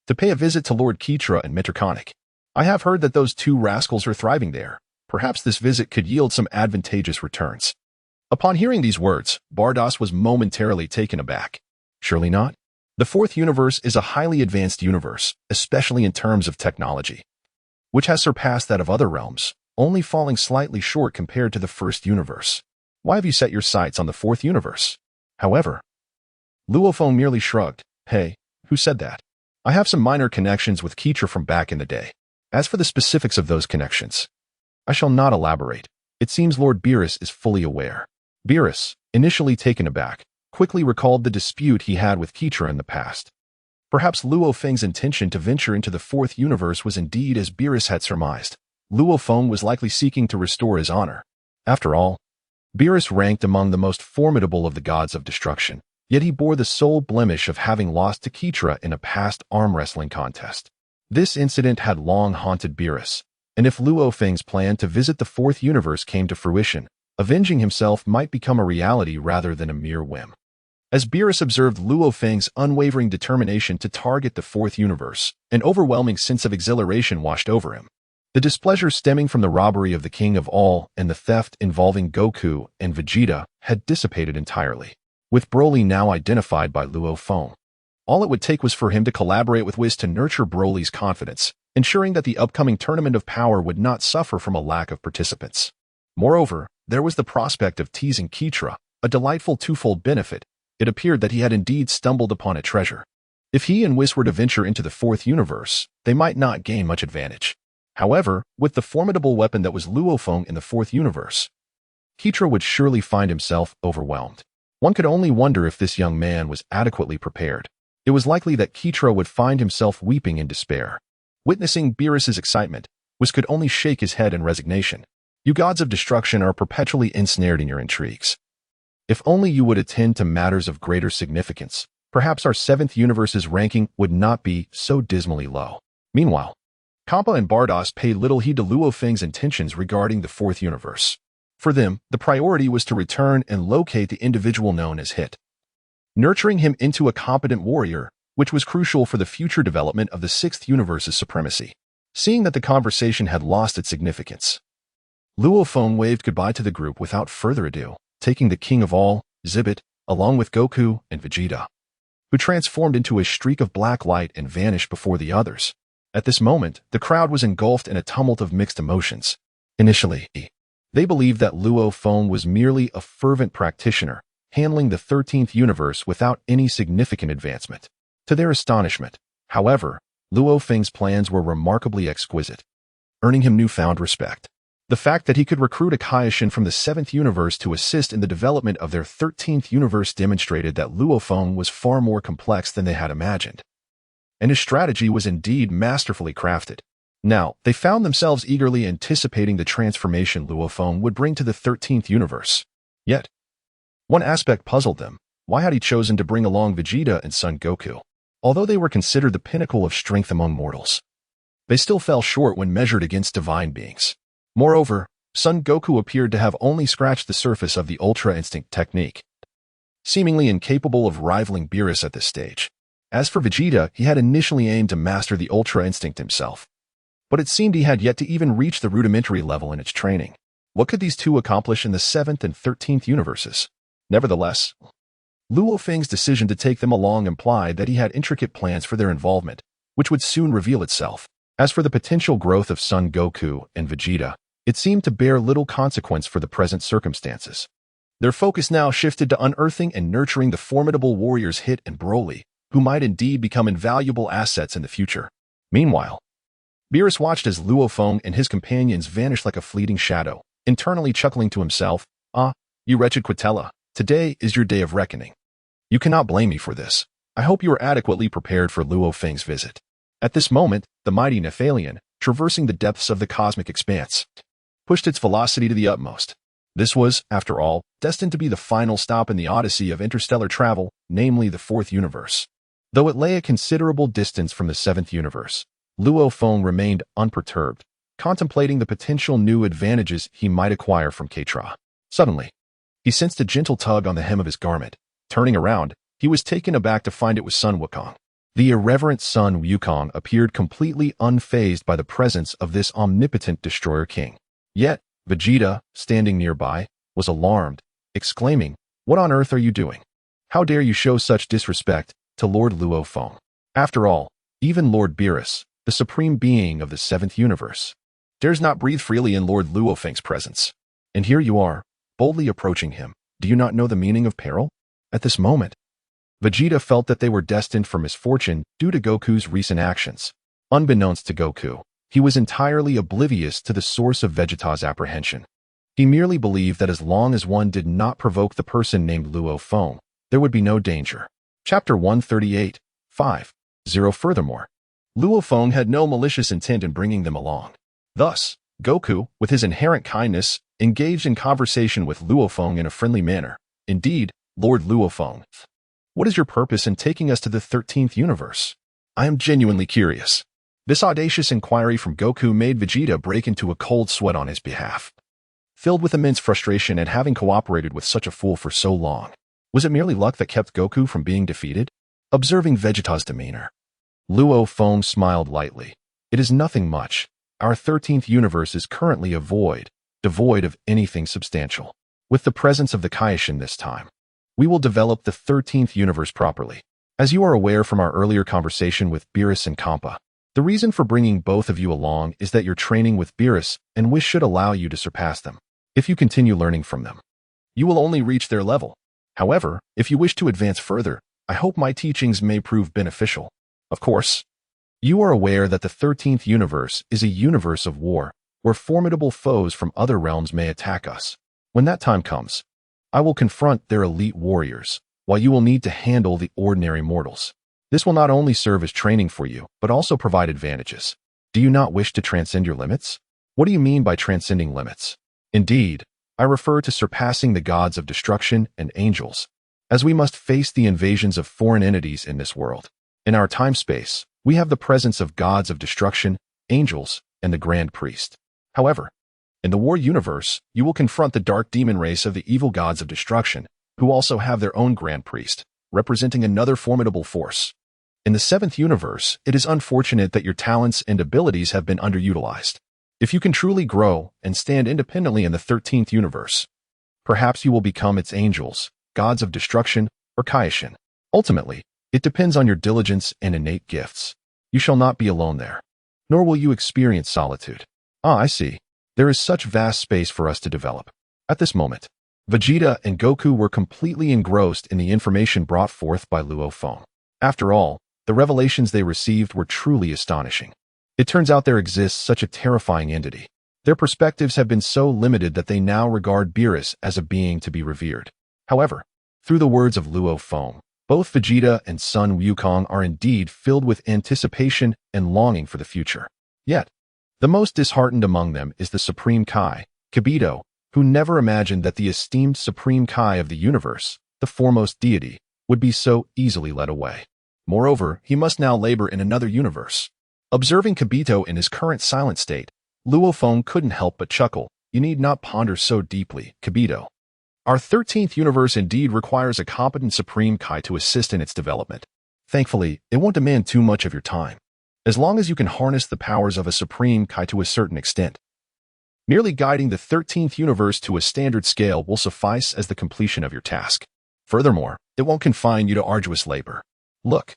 [SPEAKER 1] To pay a visit to Lord Keitra and Metroconic. I have heard that those 2 rascals are thriving there. Perhaps this visit could yield some advantageous returns." Upon hearing these words, Bardos was momentarily taken aback. Surely not. The 4th universe is a highly advanced universe, especially in terms of technology, which has surpassed that of other realms, only falling slightly short compared to the 1st universe. Why have you set your sights on the 4th universe? However, Luo Feng merely shrugged. "Hey, who said that? I have some minor connections with Keitra from back in the day. As for the specifics of those connections, I shall not elaborate. It seems Lord Beerus is fully aware." Beerus, initially taken aback, quickly recalled the dispute he had with Keitra in the past. Perhaps Luo Feng's intention to venture into the fourth universe was indeed as Beerus had surmised. Luo Feng was likely seeking to restore his honor. After all, Beerus ranked among the most formidable of the gods of destruction, yet he bore the sole blemish of having lost to Ketra in a past arm wrestling contest. This incident had long haunted Beerus, and if Luo Feng's plan to visit the fourth universe came to fruition, avenging himself might become a reality rather than a mere whim. As Beerus observed Luo Feng's unwavering determination to target the fourth universe, an overwhelming sense of exhilaration washed over him. The displeasure stemming from the robbery of the King of All and the theft involving Goku and Vegeta had dissipated entirely, with Broly now identified by Luo Feng. All it would take was for him to collaborate with Whis to nurture Broly's confidence, ensuring that the upcoming Tournament of Power would not suffer from a lack of participants. Moreover, there was the prospect of teasing Ketra, a delightful twofold benefit. It appeared that he had indeed stumbled upon a treasure. If he and Whis were to venture into the fourth universe, they might not gain much advantage. However, with the formidable weapon that was Luo Feng in the fourth universe, Ketra would surely find himself overwhelmed. One could only wonder if this young man was adequately prepared. It was likely that Ketra would find himself weeping in despair. Witnessing Beerus's excitement, Whis could only shake his head in resignation. You gods of destruction are perpetually ensnared in your intrigues. If only you would attend to matters of greater significance, perhaps our seventh universe's ranking would not be so dismally low. Meanwhile, Kappa and Bardos paid little heed to Luo Feng's intentions regarding the fourth universe. For them, the priority was to return and locate the individual known as Hit, nurturing him into a competent warrior, which was crucial for the future development of the sixth universe's supremacy. Seeing that the conversation had lost its significance, Luo Feng waved goodbye to the group without further ado, taking the King of All, Zibit, along with Goku and Vegeta, who transformed into a streak of black light and vanished before the others. At this moment, the crowd was engulfed in a tumult of mixed emotions. Initially, they believed that Luo Feng was merely a fervent practitioner, handling the 13th universe without any significant advancement. To their astonishment, however, Luo Feng's plans were remarkably exquisite, earning him newfound respect. The fact that he could recruit a Kaioshin from the 7th universe to assist in the development of their 13th universe demonstrated that Luo Feng was far more complex than they had imagined. And his strategy was indeed masterfully crafted. Now, they found themselves eagerly anticipating the transformation Luo Feng would bring to the 13th universe. Yet, one aspect puzzled them. Why had he chosen to bring along Vegeta and Son Goku? Although they were considered the pinnacle of strength among mortals, they still fell short when measured against divine beings. Moreover, Son Goku appeared to have only scratched the surface of the Ultra Instinct technique, seemingly incapable of rivaling Beerus at this stage. As for Vegeta, he had initially aimed to master the Ultra Instinct himself, but it seemed he had yet to even reach the rudimentary level in its training. What could these two accomplish in the 7th and 13th universes? Nevertheless, Luo Feng's decision to take them along implied that he had intricate plans for their involvement, which would soon reveal itself. As for the potential growth of Son Goku and Vegeta, it seemed to bear little consequence for the present circumstances. Their focus now shifted to unearthing and nurturing the formidable warriors Hit and Broly, who might indeed become invaluable assets in the future. Meanwhile, Beerus watched as Luo Feng and his companions vanished like a fleeting shadow, internally chuckling to himself, "Ah, you wretched Quitella, today is your day of reckoning. You cannot blame me for this. I hope you are adequately prepared for Luo Feng's visit." At this moment, the mighty Nephalion, traversing the depths of the cosmic expanse, pushed its velocity to the utmost. This was, after all, destined to be the final stop in the odyssey of interstellar travel, namely the fourth universe. Though it lay a considerable distance from the 7th universe, Luo Feng remained unperturbed, contemplating the potential new advantages he might acquire from Ketra. Suddenly, he sensed a gentle tug on the hem of his garment. Turning around, he was taken aback to find it was Sun Wukong. The irreverent Sun Wukong appeared completely unfazed by the presence of this omnipotent destroyer king. Yet, Vegeta, standing nearby, was alarmed, exclaiming, "What on earth are you doing? How dare you show such disrespect to Lord Luo Feng?" After all, even Lord Beerus, the supreme being of the 7th universe, dares not breathe freely in Lord Luo Feng's presence. And here you are, boldly approaching him. Do you not know the meaning of peril? At this moment, Vegeta felt that they were destined for misfortune due to Goku's recent actions. Unbeknownst to Goku, he was entirely oblivious to the source of Vegeta's apprehension. He merely believed that as long as one did not provoke the person named Luo Feng, there would be no danger. Chapter 138, 5. 0. Furthermore, Luo Feng had no malicious intent in bringing them along. Thus, Goku, with his inherent kindness, engaged in conversation with Luo Feng in a friendly manner. Indeed, Lord Luo Feng, what is your purpose in taking us to the 13th universe? I am genuinely curious. This audacious inquiry from Goku made Vegeta break into a cold sweat on his behalf. Filled with immense frustration at having cooperated with such a fool for so long, was it merely luck that kept Goku from being defeated? Observing Vegeta's demeanor, Luo Feng smiled lightly. It is nothing much. Our 13th universe is currently a void, devoid of anything substantial. With the presence of the Kaioshin this time, we will develop the 13th universe properly. As you are aware from our earlier conversation with Beerus and Hmph, the reason for bringing both of you along is that your training with Beerus and Whis should allow you to surpass them. If you continue learning from them, you will only reach their level. However, if you wish to advance further, I hope my teachings may prove beneficial. Of course, you are aware that the 13th universe is a universe of war, where formidable foes from other realms may attack us. When that time comes, I will confront their elite warriors, while you will need to handle the ordinary mortals. This will not only serve as training for you, but also provide advantages. Do you not wish to transcend your limits? What do you mean by transcending limits? Indeed, I refer to surpassing the gods of destruction and angels, as we must face the invasions of foreign entities in this world. In our time-space, we have the presence of gods of destruction, angels, and the Grand Priest. However, in the war universe, you will confront the dark demon race of the evil gods of destruction, who also have their own Grand Priest, representing another formidable force. In the 7th universe, it is unfortunate that your talents and abilities have been underutilized. If you can truly grow and stand independently in the 13th universe, perhaps you will become its angels, gods of destruction, or Kaioshin. Ultimately, it depends on your diligence and innate gifts. You shall not be alone there, nor will you experience solitude. Ah, I see. There is such vast space for us to develop. At this moment, Vegeta and Goku were completely engrossed in the information brought forth by Luo Feng. After all, the revelations they received were truly astonishing. It turns out there exists such a terrifying entity. Their perspectives have been so limited that they now regard Beerus as a being to be revered. However, through the words of Luo Feng, both Vegeta and Sun Wukong are indeed filled with anticipation and longing for the future. Yet, the most disheartened among them is the Supreme Kai, Kibito, who never imagined that the esteemed Supreme Kai of the universe, the foremost deity, would be so easily led away. Moreover, he must now labor in another universe. Observing Kibito in his current silent state, Luo Feng couldn't help but chuckle. You need not ponder so deeply, Kibito. Our 13th universe indeed requires a competent Supreme Kai to assist in its development. Thankfully, it won't demand too much of your time, as long as you can harness the powers of a Supreme Kai to a certain extent. Merely guiding the 13th universe to a standard scale will suffice as the completion of your task. Furthermore, it won't confine you to arduous labor. Look,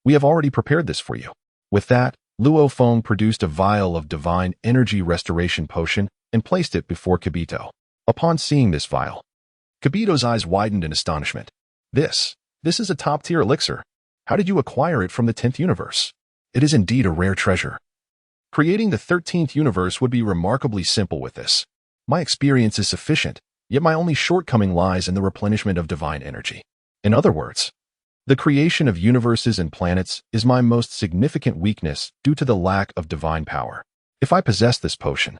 [SPEAKER 1] we have already prepared this for you. With that, Luo Feng produced a vial of divine energy restoration potion and placed it before Kibito. Upon seeing this vial, Kibito's eyes widened in astonishment. This is a top-tier elixir. How did you acquire it from the 10th universe? It is indeed a rare treasure. Creating the 13th universe would be remarkably simple with this. My experience is sufficient, yet my only shortcoming lies in the replenishment of divine energy. In other words, the creation of universes and planets is my most significant weakness due to the lack of divine power. If I possess this potion,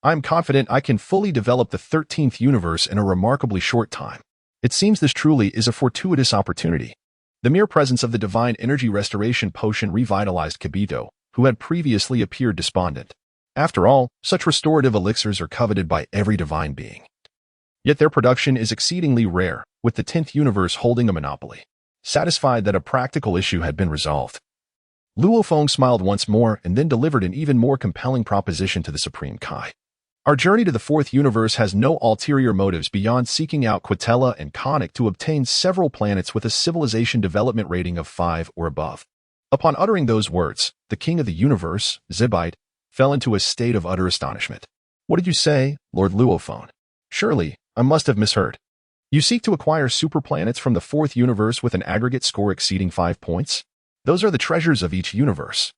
[SPEAKER 1] I am confident I can fully develop the 13th universe in a remarkably short time. It seems this truly is a fortuitous opportunity. The mere presence of the divine energy restoration potion revitalized Kibito, who had previously appeared despondent. After all, such restorative elixirs are coveted by every divine being. Yet their production is exceedingly rare, with the 10th universe holding a monopoly. Satisfied that a practical issue had been resolved, Luo Feng smiled once more and then delivered an even more compelling proposition to the Supreme Kai. Our journey to the 4th universe has no ulterior motives beyond seeking out Quitella and Conic to obtain several planets with a civilization development rating of 5 or above. Upon uttering those words, the king of the universe, Zebite, fell into a state of utter astonishment. What did you say, Lord Luo Feng? Surely, I must have misheard. You seek to acquire superplanets from the 4th universe with an aggregate score exceeding 5 points? Those are the treasures of each universe.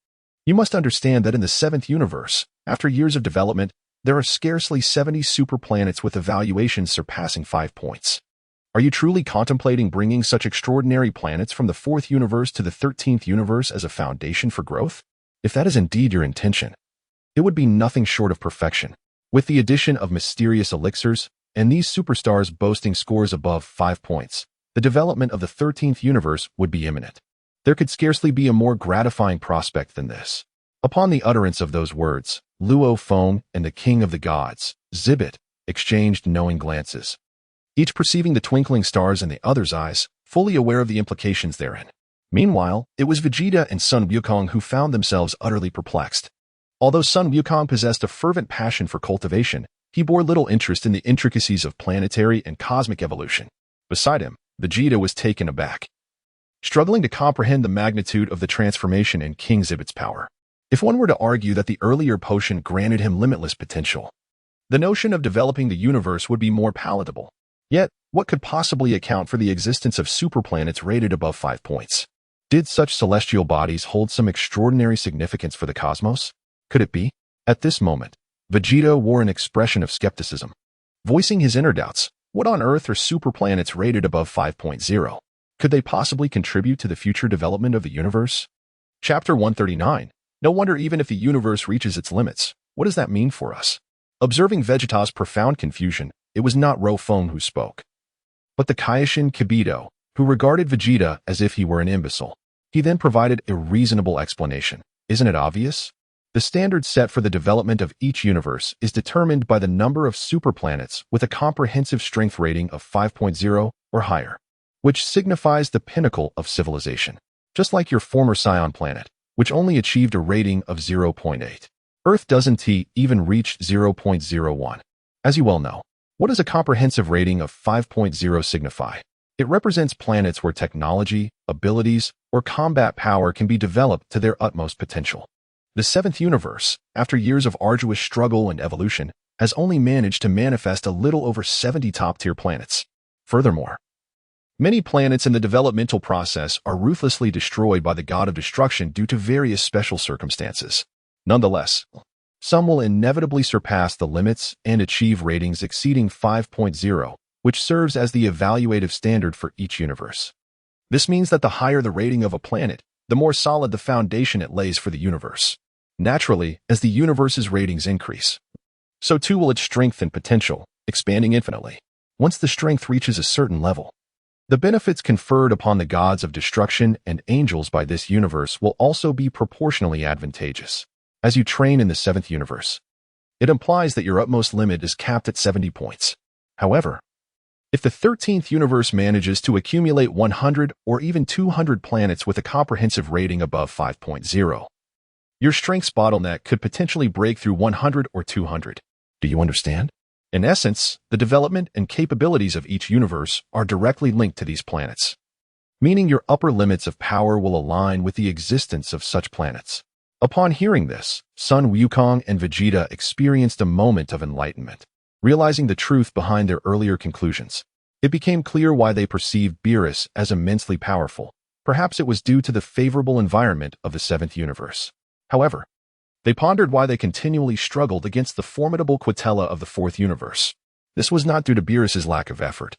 [SPEAKER 1] You must understand that in the 7th universe, after years of development, there are scarcely 70 superplanets with evaluations surpassing 5 points. Are you truly contemplating bringing such extraordinary planets from the 4th universe to the 13th universe as a foundation for growth? If that is indeed your intention, it would be nothing short of perfection. With the addition of mysterious elixirs, and these superstars boasting scores above 5 points, the development of the 13th universe would be imminent. There could scarcely be a more gratifying prospect than this. Upon the utterance of those words, Luo Feng and the king of the gods, Zibit, exchanged knowing glances, each perceiving the twinkling stars in the other's eyes, fully aware of the implications therein. Meanwhile, it was Vegeta and Sun Wukong who found themselves utterly perplexed. Although Sun Wukong possessed a fervent passion for cultivation, he bore little interest in the intricacies of planetary and cosmic evolution. Beside him, Vegeta was taken aback, struggling to comprehend the magnitude of the transformation in King Zibit's power. If one were to argue that the earlier potion granted him limitless potential, the notion of developing the universe would be more palatable. Yet, what could possibly account for the existence of superplanets rated above 5 points? Did such celestial bodies hold some extraordinary significance for the cosmos? Could it be? At this moment, Vegeta wore an expression of skepticism, voicing his inner doubts. What on earth are superplanets rated above 5.0? Could they possibly contribute to the future development of the universe? Chapter 139. No wonder even if the universe reaches its limits, what does that mean for us? Observing Vegeta's profound confusion, it was not Luo Feng who spoke, but the Kaishin Kibito, who regarded Vegeta as if he were an imbecile. He then provided a reasonable explanation. Isn't it obvious? The standard set for the development of each universe is determined by the number of superplanets with a comprehensive strength rating of 5.0 or higher, which signifies the pinnacle of civilization. Just like your former Scion planet, which only achieved a rating of 0.8. Earth doesn't even reach 0.01. As you well know, what does a comprehensive rating of 5.0 signify? It represents planets where technology, abilities, or combat power can be developed to their utmost potential. The 7th universe, after years of arduous struggle and evolution, has only managed to manifest a little over 70 top-tier planets. Furthermore, many planets in the developmental process are ruthlessly destroyed by the god of destruction due to various special circumstances. Nonetheless, some will inevitably surpass the limits and achieve ratings exceeding 5.0, which serves as the evaluative standard for each universe. This means that the higher the rating of a planet, the more solid the foundation it lays for the universe. Naturally, as the universe's ratings increase, so too will its strength and potential, expanding infinitely. Once the strength reaches a certain level, the benefits conferred upon the gods of destruction and angels by this universe will also be proportionally advantageous. As you train in the 7th universe, it implies that your utmost limit is capped at 70 points. However, if the 13th universe manages to accumulate 100 or even 200 planets with a comprehensive rating above 5.0, your strength's bottleneck could potentially break through 100 or 200. Do you understand? In essence, the development and capabilities of each universe are directly linked to these planets, meaning your upper limits of power will align with the existence of such planets. Upon hearing this, Sun Wukong and Vegeta experienced a moment of enlightenment. Realizing the truth behind their earlier conclusions, it became clear why they perceived Beerus as immensely powerful. Perhaps it was due to the favorable environment of the 7th universe. However, they pondered why they continually struggled against the formidable Quatella of the 4th universe. This was not due to Beerus's lack of effort,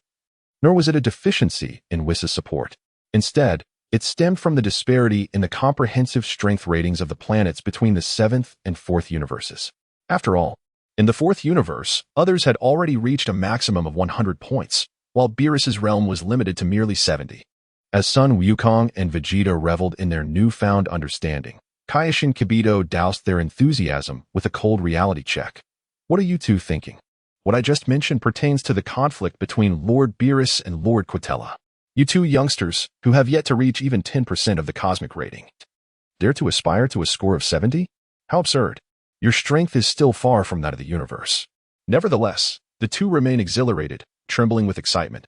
[SPEAKER 1] nor was it a deficiency in Whis' support. Instead, it stemmed from the disparity in the comprehensive strength ratings of the planets between the 7th and 4th universes. After all, in the 4th universe, others had already reached a maximum of 100 points, while Beerus's realm was limited to merely 70. As Sun Wukong and Vegeta reveled in their newfound understanding, Kaishin Kibito doused their enthusiasm with a cold reality check. What are you two thinking? What I just mentioned pertains to the conflict between Lord Beerus and Lord Quatella. You two youngsters, who have yet to reach even 10% of the cosmic rating, dare to aspire to a score of 70? How absurd. Your strength is still far from that of the universe. Nevertheless, the two remain exhilarated, trembling with excitement.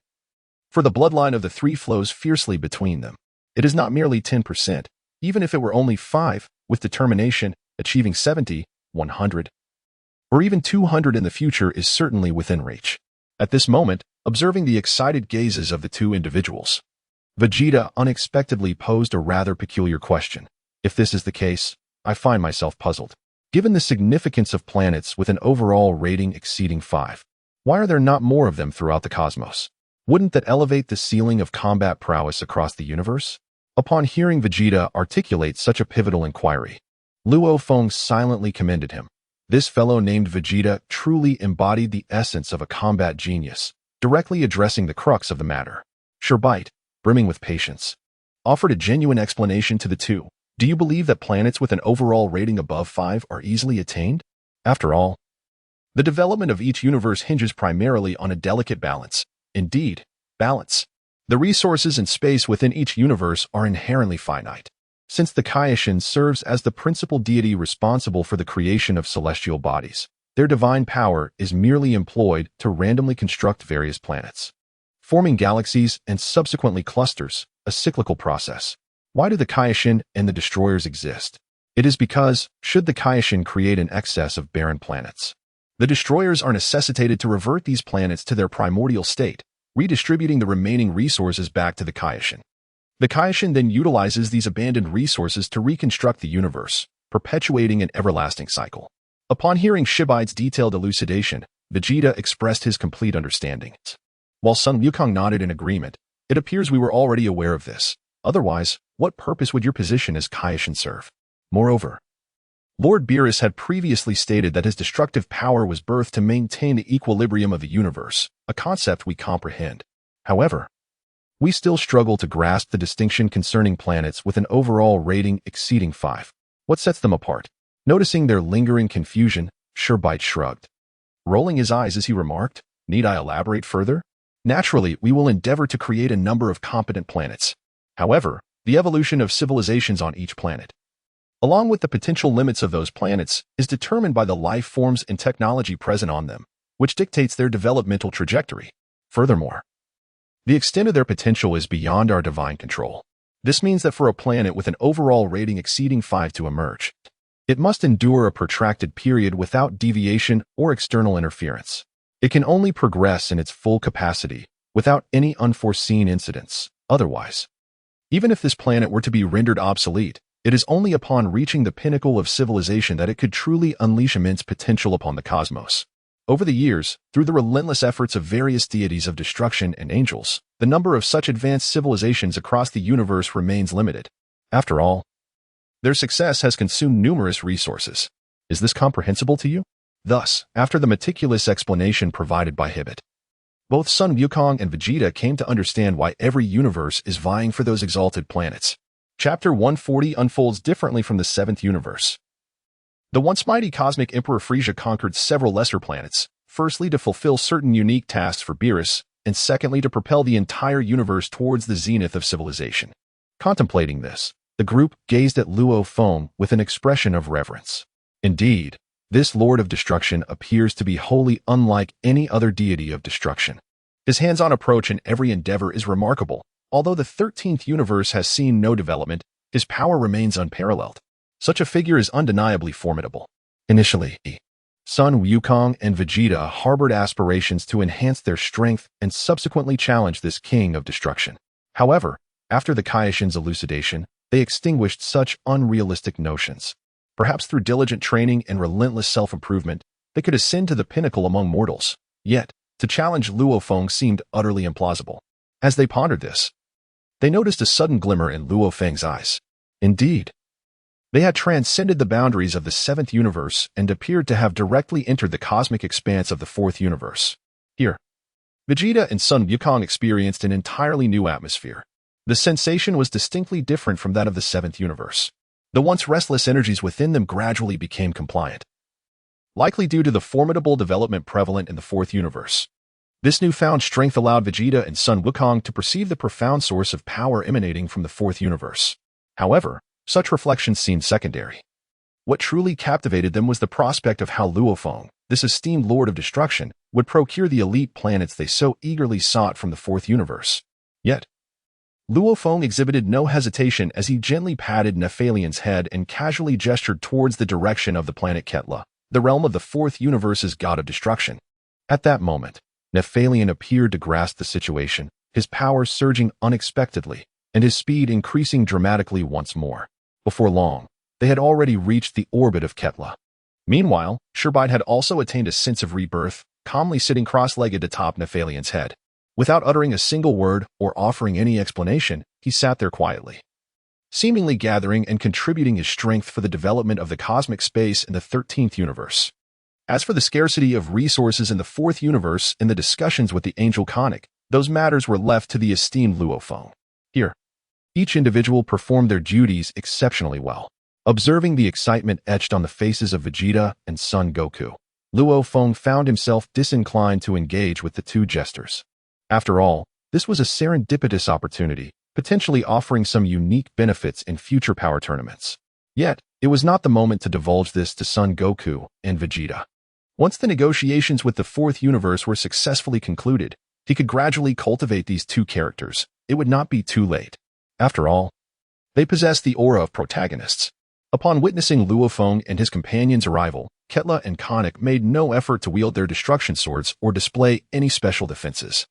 [SPEAKER 1] For the bloodline of the three flows fiercely between them. It is not merely 10%, even if it were only 5, with determination, achieving 70, 100, or even 200 in the future is certainly within reach. At this moment, observing the excited gazes of the two individuals, Vegeta unexpectedly posed a rather peculiar question. If this is the case, I find myself puzzled. Given the significance of planets with an overall rating exceeding 5, why are there not more of them throughout the cosmos? Wouldn't that elevate the ceiling of combat prowess across the universe? Upon hearing Vegeta articulate such a pivotal inquiry, Luo Feng silently commended him. This fellow named Vegeta truly embodied the essence of a combat genius, directly addressing the crux of the matter. Sherbite, brimming with patience, offered a genuine explanation to the two. Do you believe that planets with an overall rating above 5 are easily attained? After all, the development of each universe hinges primarily on a delicate balance. Indeed, balance. The resources and space within each universe are inherently finite. Since the Kaioshin serves as the principal deity responsible for the creation of celestial bodies, their divine power is merely employed to randomly construct various planets, forming galaxies and subsequently clusters, a cyclical process. Why do the Kaioshin and the destroyers exist? It is because, should the Kaioshin create an excess of barren planets, the destroyers are necessitated to revert these planets to their primordial state, redistributing the remaining resources back to the Kaioshin. The Kaioshin then utilizes these abandoned resources to reconstruct the universe, perpetuating an everlasting cycle. Upon hearing Shibai's detailed elucidation, Vegeta expressed his complete understanding. While Sun Wukong nodded in agreement, it appears we were already aware of this. Otherwise, what purpose would your position as Kaioshin serve? Moreover, Lord Beerus had previously stated that his destructive power was birthed to maintain the equilibrium of the universe, a concept we comprehend. However, we still struggle to grasp the distinction concerning planets with an overall rating exceeding 5. What sets them apart? Noticing their lingering confusion, Sherbite shrugged, rolling his eyes as he remarked, "Need I elaborate further? Naturally, we will endeavor to create a number of competent planets. However, the evolution of civilizations on each planet, along with the potential limits of those planets, is determined by the life forms and technology present on them, which dictates their developmental trajectory. Furthermore, the extent of their potential is beyond our divine control. This means that for a planet with an overall rating exceeding 5 to emerge, it must endure a protracted period without deviation or external interference. It can only progress in its full capacity without any unforeseen incidents. Otherwise, even if this planet were to be rendered obsolete, it is only upon reaching the pinnacle of civilization that it could truly unleash immense potential upon the cosmos. Over the years, through the relentless efforts of various deities of destruction and angels, the number of such advanced civilizations across the universe remains limited. After all, their success has consumed numerous resources. Is this comprehensible to you? Thus, after the meticulous explanation provided by Hmph, both Sun Wukong and Vegeta came to understand why every universe is vying for those exalted planets. Chapter 140 unfolds differently from the 7th universe. The once mighty cosmic Emperor Frieza conquered several lesser planets, firstly to fulfill certain unique tasks for Beerus, and secondly to propel the entire universe towards the zenith of civilization. Contemplating this, the group gazed at Luo Feng with an expression of reverence. Indeed, this Lord of Destruction appears to be wholly unlike any other deity of destruction. His hands-on approach in every endeavor is remarkable. Although the 13th universe has seen no development, his power remains unparalleled. Such a figure is undeniably formidable. Initially, Sun Wukong and Vegeta harbored aspirations to enhance their strength and subsequently challenge this king of destruction. However, after the Kaioshin's elucidation, they extinguished such unrealistic notions. Perhaps through diligent training and relentless self-improvement, they could ascend to the pinnacle among mortals. Yet, to challenge Luo Feng seemed utterly implausible. As they pondered this, they noticed a sudden glimmer in Luo Feng's eyes. Indeed, they had transcended the boundaries of the 7th universe and appeared to have directly entered the cosmic expanse of the 4th universe. Here, Vegeta and Sun Wukong experienced an entirely new atmosphere. The sensation was distinctly different from that of the 7th universe. The once restless energies within them gradually became compliant, likely due to the formidable development prevalent in the 4th universe. This newfound strength allowed Vegeta and Sun Wukong to perceive the profound source of power emanating from the 4th universe. However, such reflections seemed secondary. What truly captivated them was the prospect of how Luo Feng, this esteemed Lord of Destruction, would procure the elite planets they so eagerly sought from the 4th universe. Yet, Luo Feng exhibited no hesitation as he gently patted Nephalian's head and casually gestured towards the direction of the planet Ketla, the realm of the 4th universe's god of destruction. At that moment, Nephalian appeared to grasp the situation, his power surging unexpectedly, and his speed increasing dramatically once more. Before long, they had already reached the orbit of Ketla. Meanwhile, Sherbite had also attained a sense of rebirth, calmly sitting cross-legged atop Nephalian's head. Without uttering a single word or offering any explanation, he sat there quietly, seemingly gathering and contributing his strength for the development of the cosmic space in the 13th universe. As for the scarcity of resources in the 4th universe and the discussions with the Angel Conic, those matters were left to the esteemed Luo Feng. Here, each individual performed their duties exceptionally well. Observing the excitement etched on the faces of Vegeta and Son Goku, Luo Feng found himself disinclined to engage with the two jesters. After all, this was a serendipitous opportunity, potentially offering some unique benefits in future power tournaments. Yet, it was not the moment to divulge this to Son Goku and Vegeta. Once the negotiations with the 4th universe were successfully concluded, he could gradually cultivate these two characters. It would not be too late. After all, they possessed the aura of protagonists. Upon witnessing Luo Feng and his companion's arrival, Ketla and Conic made no effort to wield their destruction swords or display any special defenses.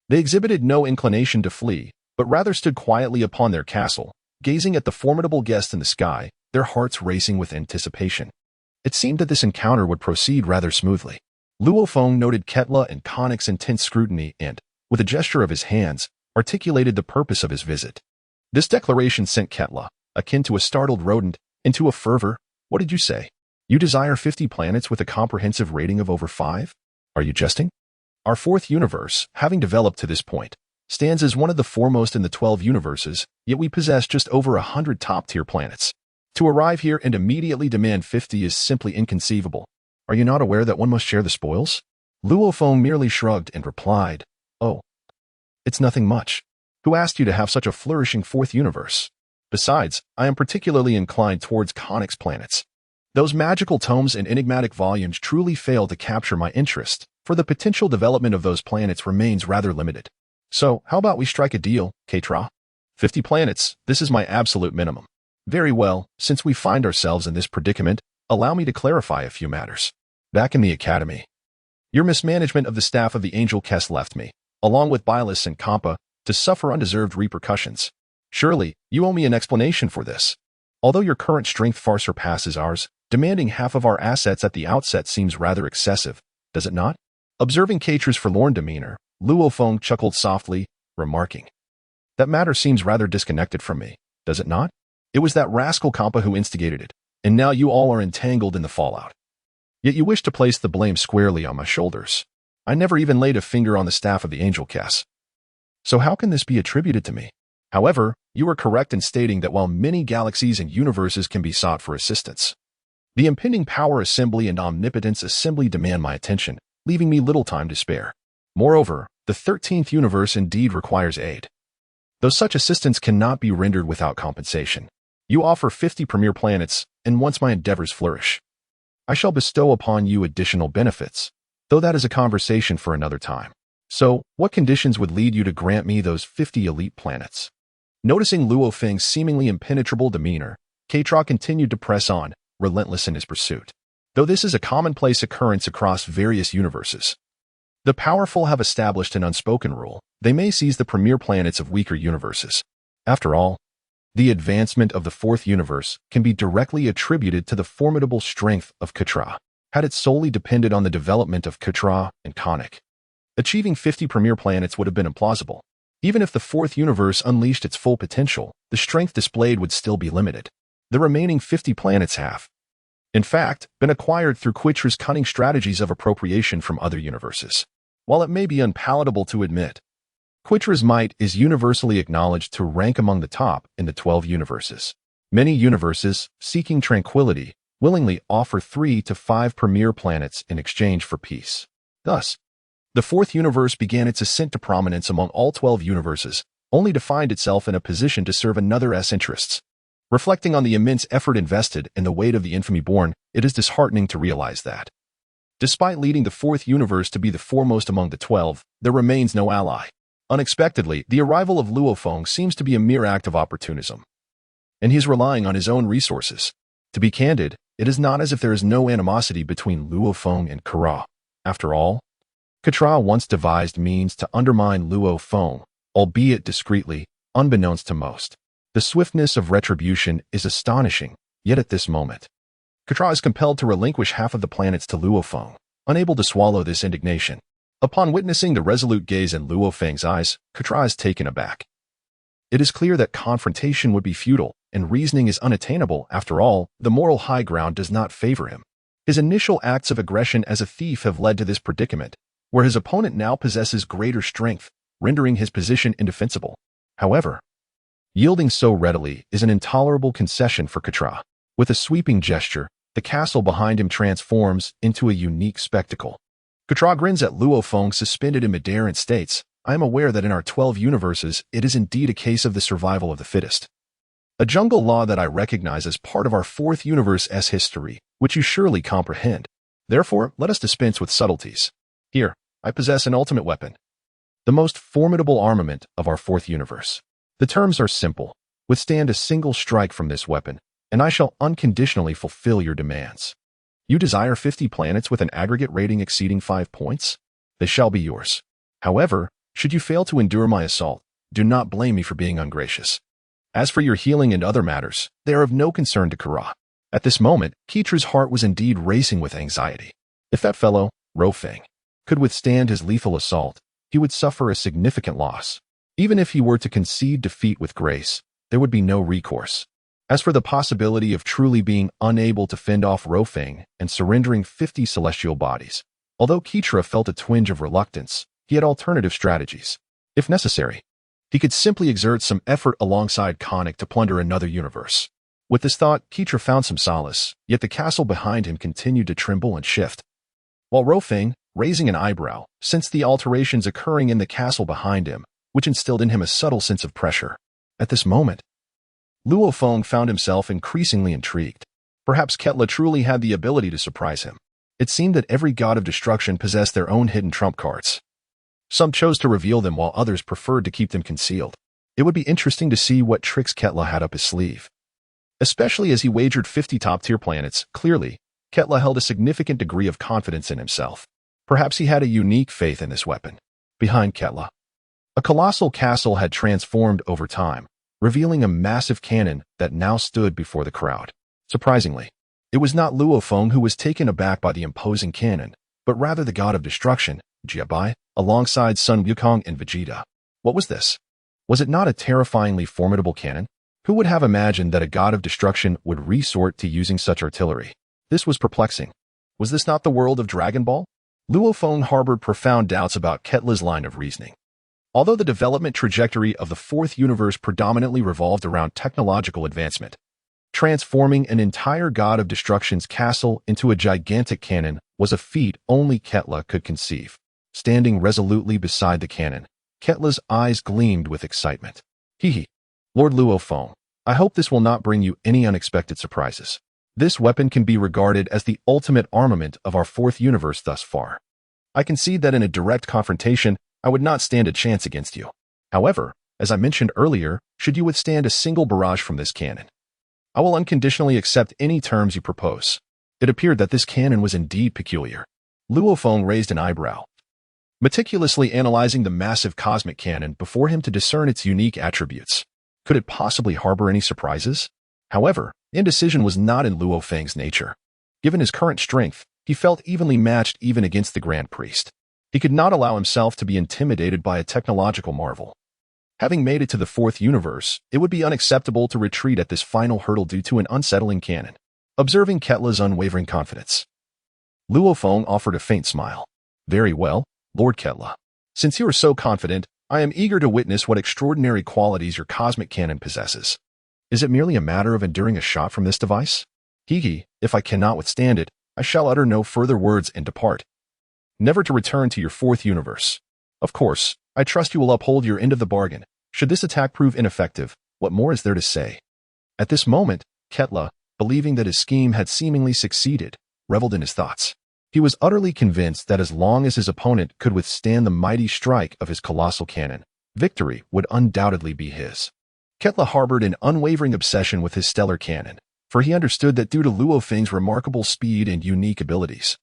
[SPEAKER 1] They exhibited no inclination to flee, but rather stood quietly upon their castle, gazing at the formidable guest in the sky, their hearts racing with anticipation. It seemed that this encounter would proceed rather smoothly. Luo Feng noted Ketla and Conic's intense scrutiny and, with a gesture of his hands, articulated the purpose of his visit. This declaration sent Ketla, akin to a startled rodent, into a fervor. What did you say? You desire 50 planets with a comprehensive rating of over 5? Are you jesting? Our 4th universe, having developed to this point, stands as one of the foremost in the 12 universes, yet we possess just over 100 top-tier planets. To arrive here and immediately demand 50 is simply inconceivable. Are you not aware that one must share the spoils? Luo Feng merely shrugged and replied, Oh, it's nothing much. Who asked you to have such a flourishing 4th universe? Besides, I am particularly inclined towards Conic's planets. Those magical tomes and enigmatic volumes truly fail to capture my interest, for the potential development of those planets remains rather limited. So, how about we strike a deal, Katra? 50 planets, this is my absolute minimum. Very well, since we find ourselves in this predicament, allow me to clarify a few matters. Back in the academy, your mismanagement of the staff of the Angel Kess left me, along with Beerus and Hmph, to suffer undeserved repercussions. Surely, you owe me an explanation for this. Although your current strength far surpasses ours, demanding half of our assets at the outset seems rather excessive, does it not? Observing Katra's forlorn demeanor, Luo Feng chuckled softly, remarking, That matter seems rather disconnected from me, does it not? It was that rascal Hmph who instigated it, and now you all are entangled in the fallout. Yet you wish to place the blame squarely on my shoulders. I never even laid a finger on the staff of the Angel Kess. So how can this be attributed to me? However, you are correct in stating that while many galaxies and universes can be sought for assistance, the impending Power Assembly and Omnipotence Assembly demand my attention, leaving me little time to spare. Moreover, the 13th universe indeed requires aid, though such assistance cannot be rendered without compensation. You offer 50 premier planets, and once my endeavors flourish, I shall bestow upon you additional benefits, though that is a conversation for another time. So, what conditions would lead you to grant me those 50 elite planets? Noticing Luo Feng's seemingly impenetrable demeanor, Katra continued to press on, relentless in his pursuit. Though this is a commonplace occurrence across various universes, the powerful have established an unspoken rule. They may seize the premier planets of weaker universes. After all, the advancement of the 4th universe can be directly attributed to the formidable strength of Katra. Had it solely depended on the development of Katra and Conic, achieving 50 premier planets would have been implausible. Even if the 4th universe unleashed its full potential, the strength displayed would still be limited. The remaining 50 planets have, in fact, been acquired through Quitra's cunning strategies of appropriation from other universes. While it may be unpalatable to admit, Quitra's might is universally acknowledged to rank among the top in the 12 universes. Many universes, seeking tranquility, willingly offer 3 to 5 premier planets in exchange for peace. Thus, the 4th universe began its ascent to prominence among all 12 universes, only to find itself in a position to serve another's interests. Reflecting on the immense effort invested and the weight of the infamy borne, it is disheartening to realize that, despite leading the 4th universe to be the foremost among the 12, there remains no ally. Unexpectedly, the arrival of Luo Feng seems to be a mere act of opportunism, and he is relying on his own resources. To be candid, it is not as if there is no animosity between Luo Feng and Katra. After all, Katra once devised means to undermine Luo Feng, albeit discreetly, unbeknownst to most. The swiftness of retribution is astonishing, yet at this moment, Katra is compelled to relinquish half of the planets to Luo Feng, unable to swallow this indignation. Upon witnessing the resolute gaze in Luo Feng's eyes, Ketra is taken aback. It is clear that confrontation would be futile, and reasoning is unattainable. After all, the moral high ground does not favor him. His initial acts of aggression as a thief have led to this predicament, where his opponent now possesses greater strength, rendering his position indefensible. However, yielding so readily is an intolerable concession for Ketra. With a sweeping gesture, the castle behind him transforms into a unique spectacle. Ketra grins at Luo Feng suspended in midair and states, "I am aware that in our 12 universes, it is indeed a case of the survival of the fittest. A jungle law that I recognize as part of our 4th universe's history, which you surely comprehend. Therefore, let us dispense with subtleties. Here, I possess an ultimate weapon, the most formidable armament of our 4th universe. The terms are simple. Withstand a single strike from this weapon, and I shall unconditionally fulfill your demands. You desire 50 planets with an aggregate rating exceeding 5 points? They shall be yours. However, should you fail to endure my assault, do not blame me for being ungracious. As for your healing and other matters, they are of no concern to Ketra." At this moment, Ketra's heart was indeed racing with anxiety. If that fellow, Luo Feng, could withstand his lethal assault, he would suffer a significant loss. Even if he were to concede defeat with grace, there would be no recourse. As for the possibility of truly being unable to fend off Luo Feng and surrendering 50 celestial bodies, although Ketra felt a twinge of reluctance, he had alternative strategies. If necessary, he could simply exert some effort alongside Conic to plunder another universe. With this thought, Ketra found some solace, yet the castle behind him continued to tremble and shift. While Luo Feng, raising an eyebrow, sensed the alterations occurring in the castle behind him, which instilled in him a subtle sense of pressure. At this moment, Luo Feng found himself increasingly intrigued. Perhaps Ketla truly had the ability to surprise him. It seemed that every god of destruction possessed their own hidden trump cards. Some chose to reveal them while others preferred to keep them concealed. It would be interesting to see what tricks Ketla had up his sleeve. Especially as he wagered 50 top-tier planets, clearly, Ketla held a significant degree of confidence in himself. Perhaps he had a unique faith in this weapon. Behind Ketla, a colossal castle had transformed over time, revealing a massive cannon that now stood before the crowd. Surprisingly, it was not Luo Feng who was taken aback by the imposing cannon, but rather the god of destruction, Jiabai, alongside Sun Wukong and Vegeta. What was this? Was it not a terrifyingly formidable cannon? Who would have imagined that a god of destruction would resort to using such artillery? This was perplexing. Was this not the world of Dragon Ball? Luo Feng harbored profound doubts about Ketla's line of reasoning. Although the development trajectory of the 4th universe predominantly revolved around technological advancement, transforming an entire god of destruction's castle into a gigantic cannon was a feat only Ketla could conceive. Standing resolutely beside the cannon, Ketla's eyes gleamed with excitement. "Hehe, Lord Luo Feng, I hope this will not bring you any unexpected surprises. This weapon can be regarded as the ultimate armament of our 4th universe thus far. I concede that in a direct confrontation, I would not stand a chance against you. However, as I mentioned earlier, should you withstand a single barrage from this cannon, I will unconditionally accept any terms you propose." It appeared that this cannon was indeed peculiar. Luo Feng raised an eyebrow, meticulously analyzing the massive cosmic cannon before him to discern its unique attributes. Could it possibly harbor any surprises? However, indecision was not in Luo Feng's nature. Given his current strength, he felt evenly matched even against the Grand Priest. He could not allow himself to be intimidated by a technological marvel. Having made it to the 4th universe, it would be unacceptable to retreat at this final hurdle due to an unsettling cannon. Observing Ketla's unwavering confidence, Luo Feng offered a faint smile. "Very well, Lord Ketla. Since you are so confident, I am eager to witness what extraordinary qualities your cosmic cannon possesses. Is it merely a matter of enduring a shot from this device? Hehe, if I cannot withstand it, I shall utter no further words and depart, never to return to your 4th universe. Of course, I trust you will uphold your end of the bargain. Should this attack prove ineffective, what more is there to say?" At this moment, Ketla, believing that his scheme had seemingly succeeded, reveled in his thoughts. He was utterly convinced that as long as his opponent could withstand the mighty strike of his colossal cannon, victory would undoubtedly be his. Ketla harbored an unwavering obsession with his stellar cannon, for he understood that due to Luo Feng's remarkable speed and unique abilities,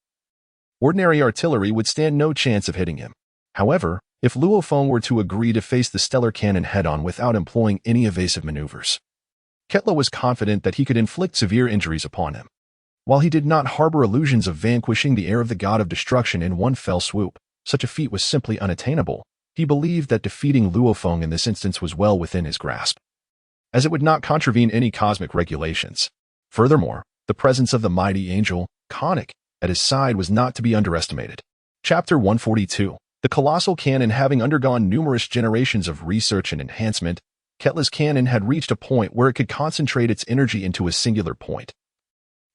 [SPEAKER 1] ordinary artillery would stand no chance of hitting him. However, if Luo Feng were to agree to face the stellar cannon head-on without employing any evasive maneuvers, Ketla was confident that he could inflict severe injuries upon him. While he did not harbor illusions of vanquishing the heir of the god of destruction in one fell swoop, such a feat was simply unattainable. He believed that defeating Luo Feng in this instance was well within his grasp, as it would not contravene any cosmic regulations. Furthermore, the presence of the mighty angel, Conic, at his side was not to be underestimated. Chapter 142. The colossal cannon. Having undergone numerous generations of research and enhancement, Ketla's cannon had reached a point where it could concentrate its energy into a singular point,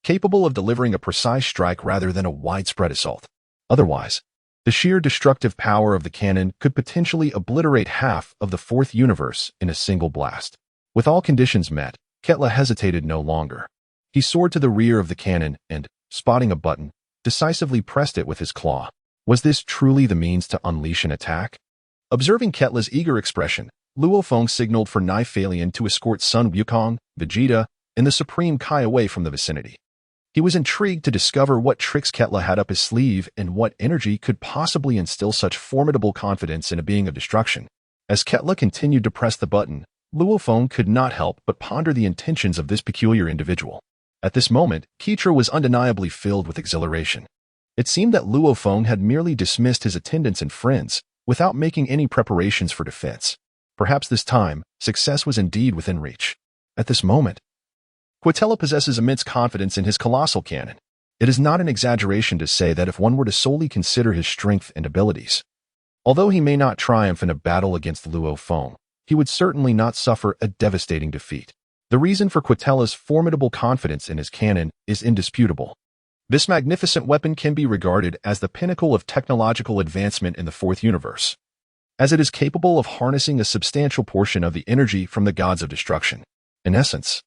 [SPEAKER 1] capable of delivering a precise strike rather than a widespread assault. Otherwise, the sheer destructive power of the cannon could potentially obliterate half of the fourth universe in a single blast. With all conditions met, Ketla hesitated no longer. He soared to the rear of the cannon and, spotting a button, decisively pressed it with his claw. Was this truly the means to unleash an attack? Observing Ketla's eager expression, Luo Feng signaled for Nifalian to escort Sun Wukong, Vegeta, and the Supreme Kai away from the vicinity. He was intrigued to discover what tricks Ketla had up his sleeve and what energy could possibly instill such formidable confidence in a being of destruction. As Ketla continued to press the button, Luo Feng could not help but ponder the intentions of this peculiar individual. At this moment, Keitra was undeniably filled with exhilaration. It seemed that Luo Feng had merely dismissed his attendants and friends, without making any preparations for defense. Perhaps this time, success was indeed within reach. At this moment, Quitella possesses immense confidence in his colossal cannon. It is not an exaggeration to say that if one were to solely consider his strength and abilities, although he may not triumph in a battle against Luo Feng, he would certainly not suffer a devastating defeat. The reason for Quitella's formidable confidence in his cannon is indisputable. This magnificent weapon can be regarded as the pinnacle of technological advancement in the fourth universe, as it is capable of harnessing a substantial portion of the energy from the gods of destruction. In essence,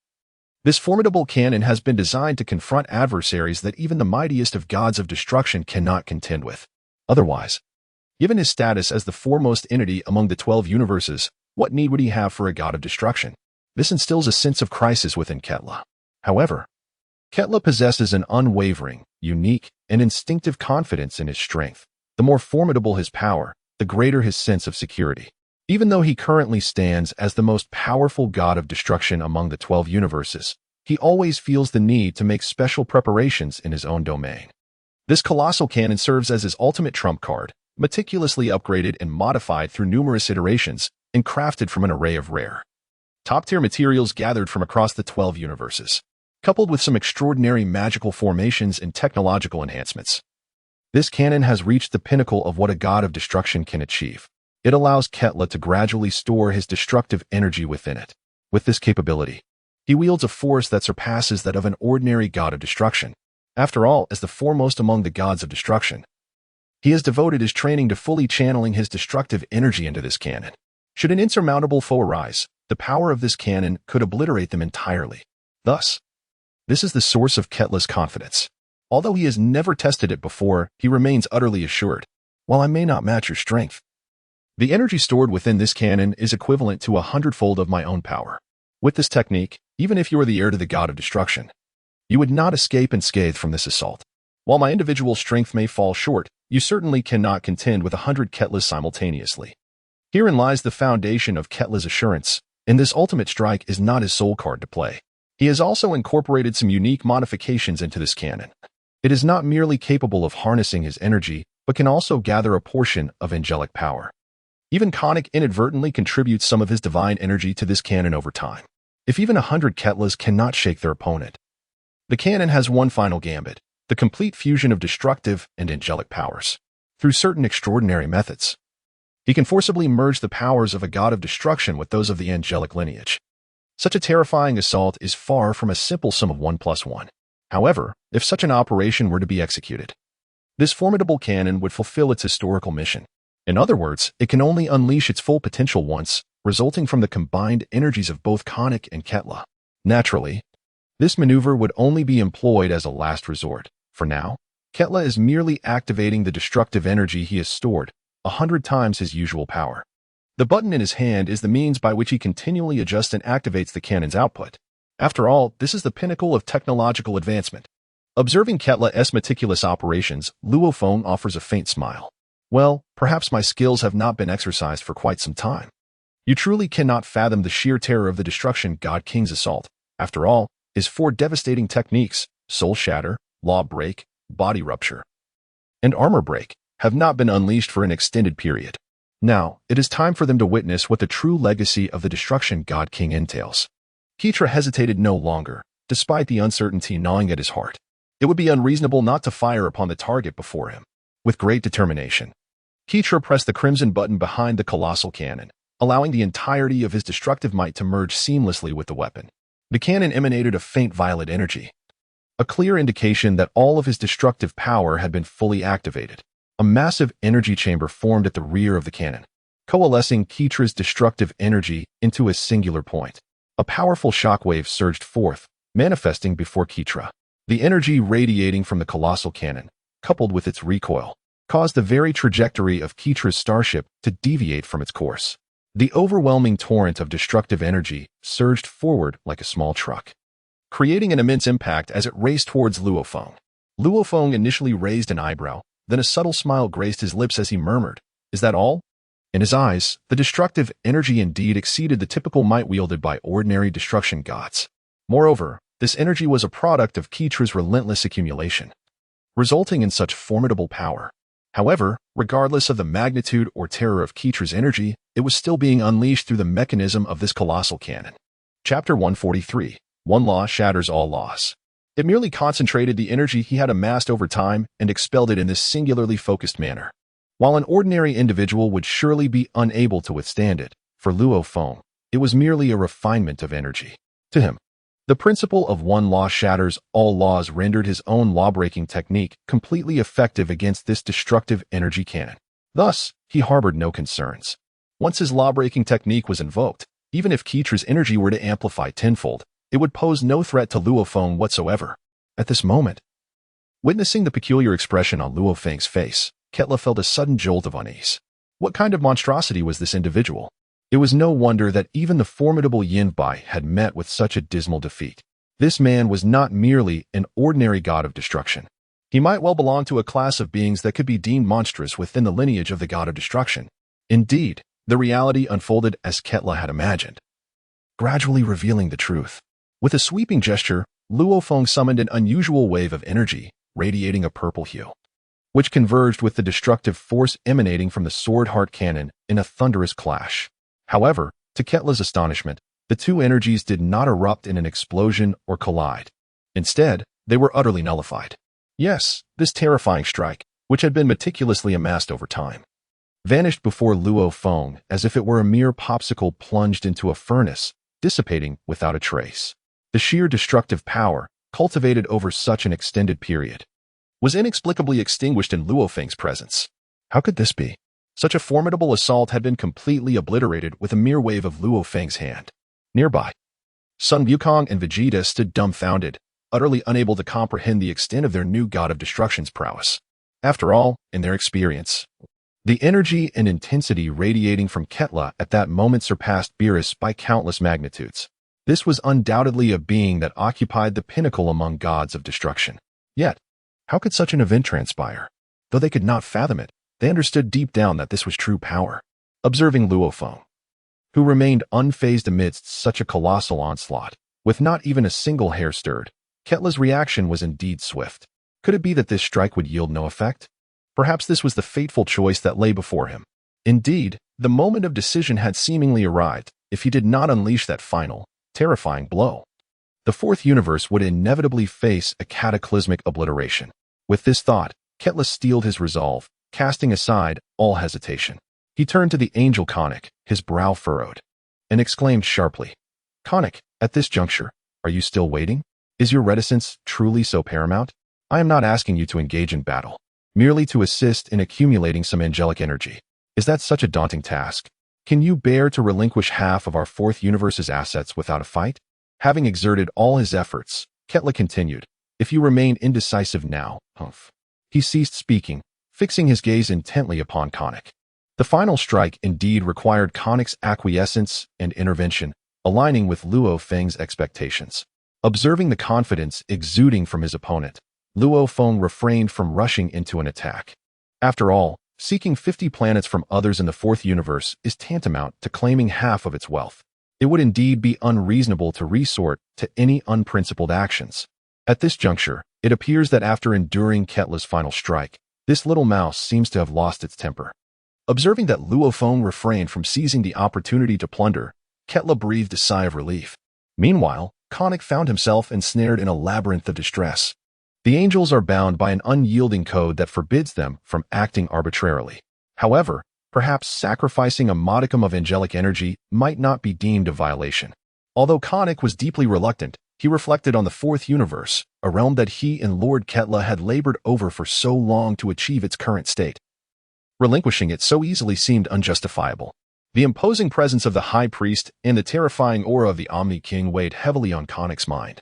[SPEAKER 1] this formidable cannon has been designed to confront adversaries that even the mightiest of gods of destruction cannot contend with. Otherwise, given his status as the foremost entity among the 12 universes, what need would he have for a god of destruction? This instills a sense of crisis within Ketla. However, Ketla possesses an unwavering, unique, and instinctive confidence in his strength. The more formidable his power, the greater his sense of security. Even though he currently stands as the most powerful god of destruction among the 12 universes, he always feels the need to make special preparations in his own domain. This colossal cannon serves as his ultimate trump card, meticulously upgraded and modified through numerous iterations, and crafted from an array of rare, top-tier materials gathered from across the 12 universes, coupled with some extraordinary magical formations and technological enhancements. This cannon has reached the pinnacle of what a god of destruction can achieve. It allows Ketla to gradually store his destructive energy within it. With this capability, he wields a force that surpasses that of an ordinary god of destruction. After all, as the foremost among the gods of destruction, he has devoted his training to fully channeling his destructive energy into this cannon. Should an insurmountable foe arise, the power of this cannon could obliterate them entirely. Thus, this is the source of Ketla's confidence. Although he has never tested it before, he remains utterly assured. While I may not match your strength, the energy stored within this cannon is equivalent to 100-fold of my own power. With this technique, even if you are the heir to the god of destruction, you would not escape unscathed from this assault. While my individual strength may fall short, you certainly cannot contend with 100 Ketlas simultaneously. Herein lies the foundation of Ketla's assurance, and this ultimate strike is not his sole card to play. He has also incorporated some unique modifications into this cannon. It is not merely capable of harnessing his energy, but can also gather a portion of angelic power. Even Conic inadvertently contributes some of his divine energy to this cannon over time. If even 100 Ketlas cannot shake their opponent, the cannon has one final gambit, the complete fusion of destructive and angelic powers. Through certain extraordinary methods, he can forcibly merge the powers of a god of destruction with those of the angelic lineage. Such a terrifying assault is far from a simple sum of 1 plus 1. However, if such an operation were to be executed, this formidable cannon would fulfill its historical mission. In other words, it can only unleash its full potential once, resulting from the combined energies of both Conic and Ketla. Naturally, this maneuver would only be employed as a last resort. For now, Ketla is merely activating the destructive energy he has stored, 100 times his usual power. The button in his hand is the means by which he continually adjusts and activates the cannon's output. After all, this is the pinnacle of technological advancement. Observing Ketla's meticulous operations, Luo Feng offers a faint smile. Well, perhaps my skills have not been exercised for quite some time. You truly cannot fathom the sheer terror of the Destruction God King's assault. After all, his 4 devastating techniques, Soul Shatter, Law Break, Body Rupture, and Armor Break, have not been unleashed for an extended period. Now, it is time for them to witness what the true legacy of the Destruction God King entails. Keitra hesitated no longer, despite the uncertainty gnawing at his heart. It would be unreasonable not to fire upon the target before him. With great determination, Keitra pressed the crimson button behind the colossal cannon, allowing the entirety of his destructive might to merge seamlessly with the weapon. The cannon emanated a faint violet energy, a clear indication that all of his destructive power had been fully activated. A massive energy chamber formed at the rear of the cannon, coalescing Keitra's destructive energy into a singular point. A powerful shockwave surged forth, manifesting before Keitra. The energy radiating from the colossal cannon, coupled with its recoil, caused the very trajectory of Keitra's starship to deviate from its course. The overwhelming torrent of destructive energy surged forward like a small truck, creating an immense impact as it raced towards Luo Feng. Luo Feng initially raised an eyebrow, then a subtle smile graced his lips as he murmured, "Is that all?" In his eyes, the destructive energy indeed exceeded the typical might wielded by ordinary destruction gods. Moreover, this energy was a product of Keitra's relentless accumulation, resulting in such formidable power. However, regardless of the magnitude or terror of Keitra's energy, it was still being unleashed through the mechanism of this colossal cannon. Chapter 143. One law shatters all laws. It merely concentrated the energy he had amassed over time and expelled it in this singularly focused manner. While an ordinary individual would surely be unable to withstand it, for Luo Feng, it was merely a refinement of energy. To him, the principle of one law shatters all laws rendered his own law-breaking technique completely effective against this destructive energy cannon. Thus, he harbored no concerns. Once his law-breaking technique was invoked, even if Keitra's energy were to amplify tenfold, it would pose no threat to Luo Feng whatsoever. At this moment, witnessing the peculiar expression on Luo Feng's face, Ketla felt a sudden jolt of unease. What kind of monstrosity was this individual? It was no wonder that even the formidable Yinbai had met with such a dismal defeat. This man was not merely an ordinary god of destruction. He might well belong to a class of beings that could be deemed monstrous within the lineage of the god of destruction. Indeed, the reality unfolded as Ketla had imagined, gradually revealing the truth. With a sweeping gesture, Luo Feng summoned an unusual wave of energy, radiating a purple hue, which converged with the destructive force emanating from the sword heart cannon in a thunderous clash. However, to Ketla's astonishment, the two energies did not erupt in an explosion or collide. Instead, they were utterly nullified. Yes, this terrifying strike, which had been meticulously amassed over time, vanished before Luo Feng as if it were a mere popsicle plunged into a furnace, dissipating without a trace. The sheer destructive power, cultivated over such an extended period, was inexplicably extinguished in Luo Feng's presence. How could this be? Such a formidable assault had been completely obliterated with a mere wave of Luo Feng's hand. Nearby, Sun Wukong and Vegeta stood dumbfounded, utterly unable to comprehend the extent of their new god of destruction's prowess. After all, in their experience, the energy and intensity radiating from Ketla at that moment surpassed Beerus by countless magnitudes. This was undoubtedly a being that occupied the pinnacle among gods of destruction. Yet, how could such an event transpire? Though they could not fathom it, they understood deep down that this was true power. Observing Luo Feng, who remained unfazed amidst such a colossal onslaught, with not even a single hair stirred, Ketla's reaction was indeed swift. Could it be that this strike would yield no effect? Perhaps this was the fateful choice that lay before him. Indeed, the moment of decision had seemingly arrived if he did not unleash that final, terrifying blow. The fourth universe would inevitably face a cataclysmic obliteration. With this thought, Ketla steeled his resolve, casting aside all hesitation. He turned to the angel Konik, his brow furrowed, and exclaimed sharply, "Konik, at this juncture, are you still waiting? Is your reticence truly so paramount? I am not asking you to engage in battle, merely to assist in accumulating some angelic energy. Is that such a daunting task? Can you bear to relinquish half of our fourth universe's assets without a fight?" Having exerted all his efforts, Ketla continued, "If you remain indecisive now, Hmph." He ceased speaking, fixing his gaze intently upon Konik. The final strike indeed required Konik's acquiescence and intervention, aligning with Luo Feng's expectations. Observing the confidence exuding from his opponent, Luo Feng refrained from rushing into an attack. After all, seeking 50 planets from others in the fourth universe is tantamount to claiming half of its wealth. It would indeed be unreasonable to resort to any unprincipled actions. At this juncture, it appears that after enduring Ketla's final strike, This little mouse seems to have lost its temper. Observing that Luo Feng refrained from seizing the opportunity to plunder, Ketla breathed a sigh of relief. Meanwhile, Konnik found himself ensnared in a labyrinth of distress. The angels are bound by an unyielding code that forbids them from acting arbitrarily. However, perhaps sacrificing a modicum of angelic energy might not be deemed a violation. Although Konnik was deeply reluctant, he reflected on the fourth universe, a realm that he and Lord Ketla had labored over for so long to achieve its current state. Relinquishing it so easily seemed unjustifiable. The imposing presence of the High Priest and the terrifying aura of the Omni King weighed heavily on Konnik's mind,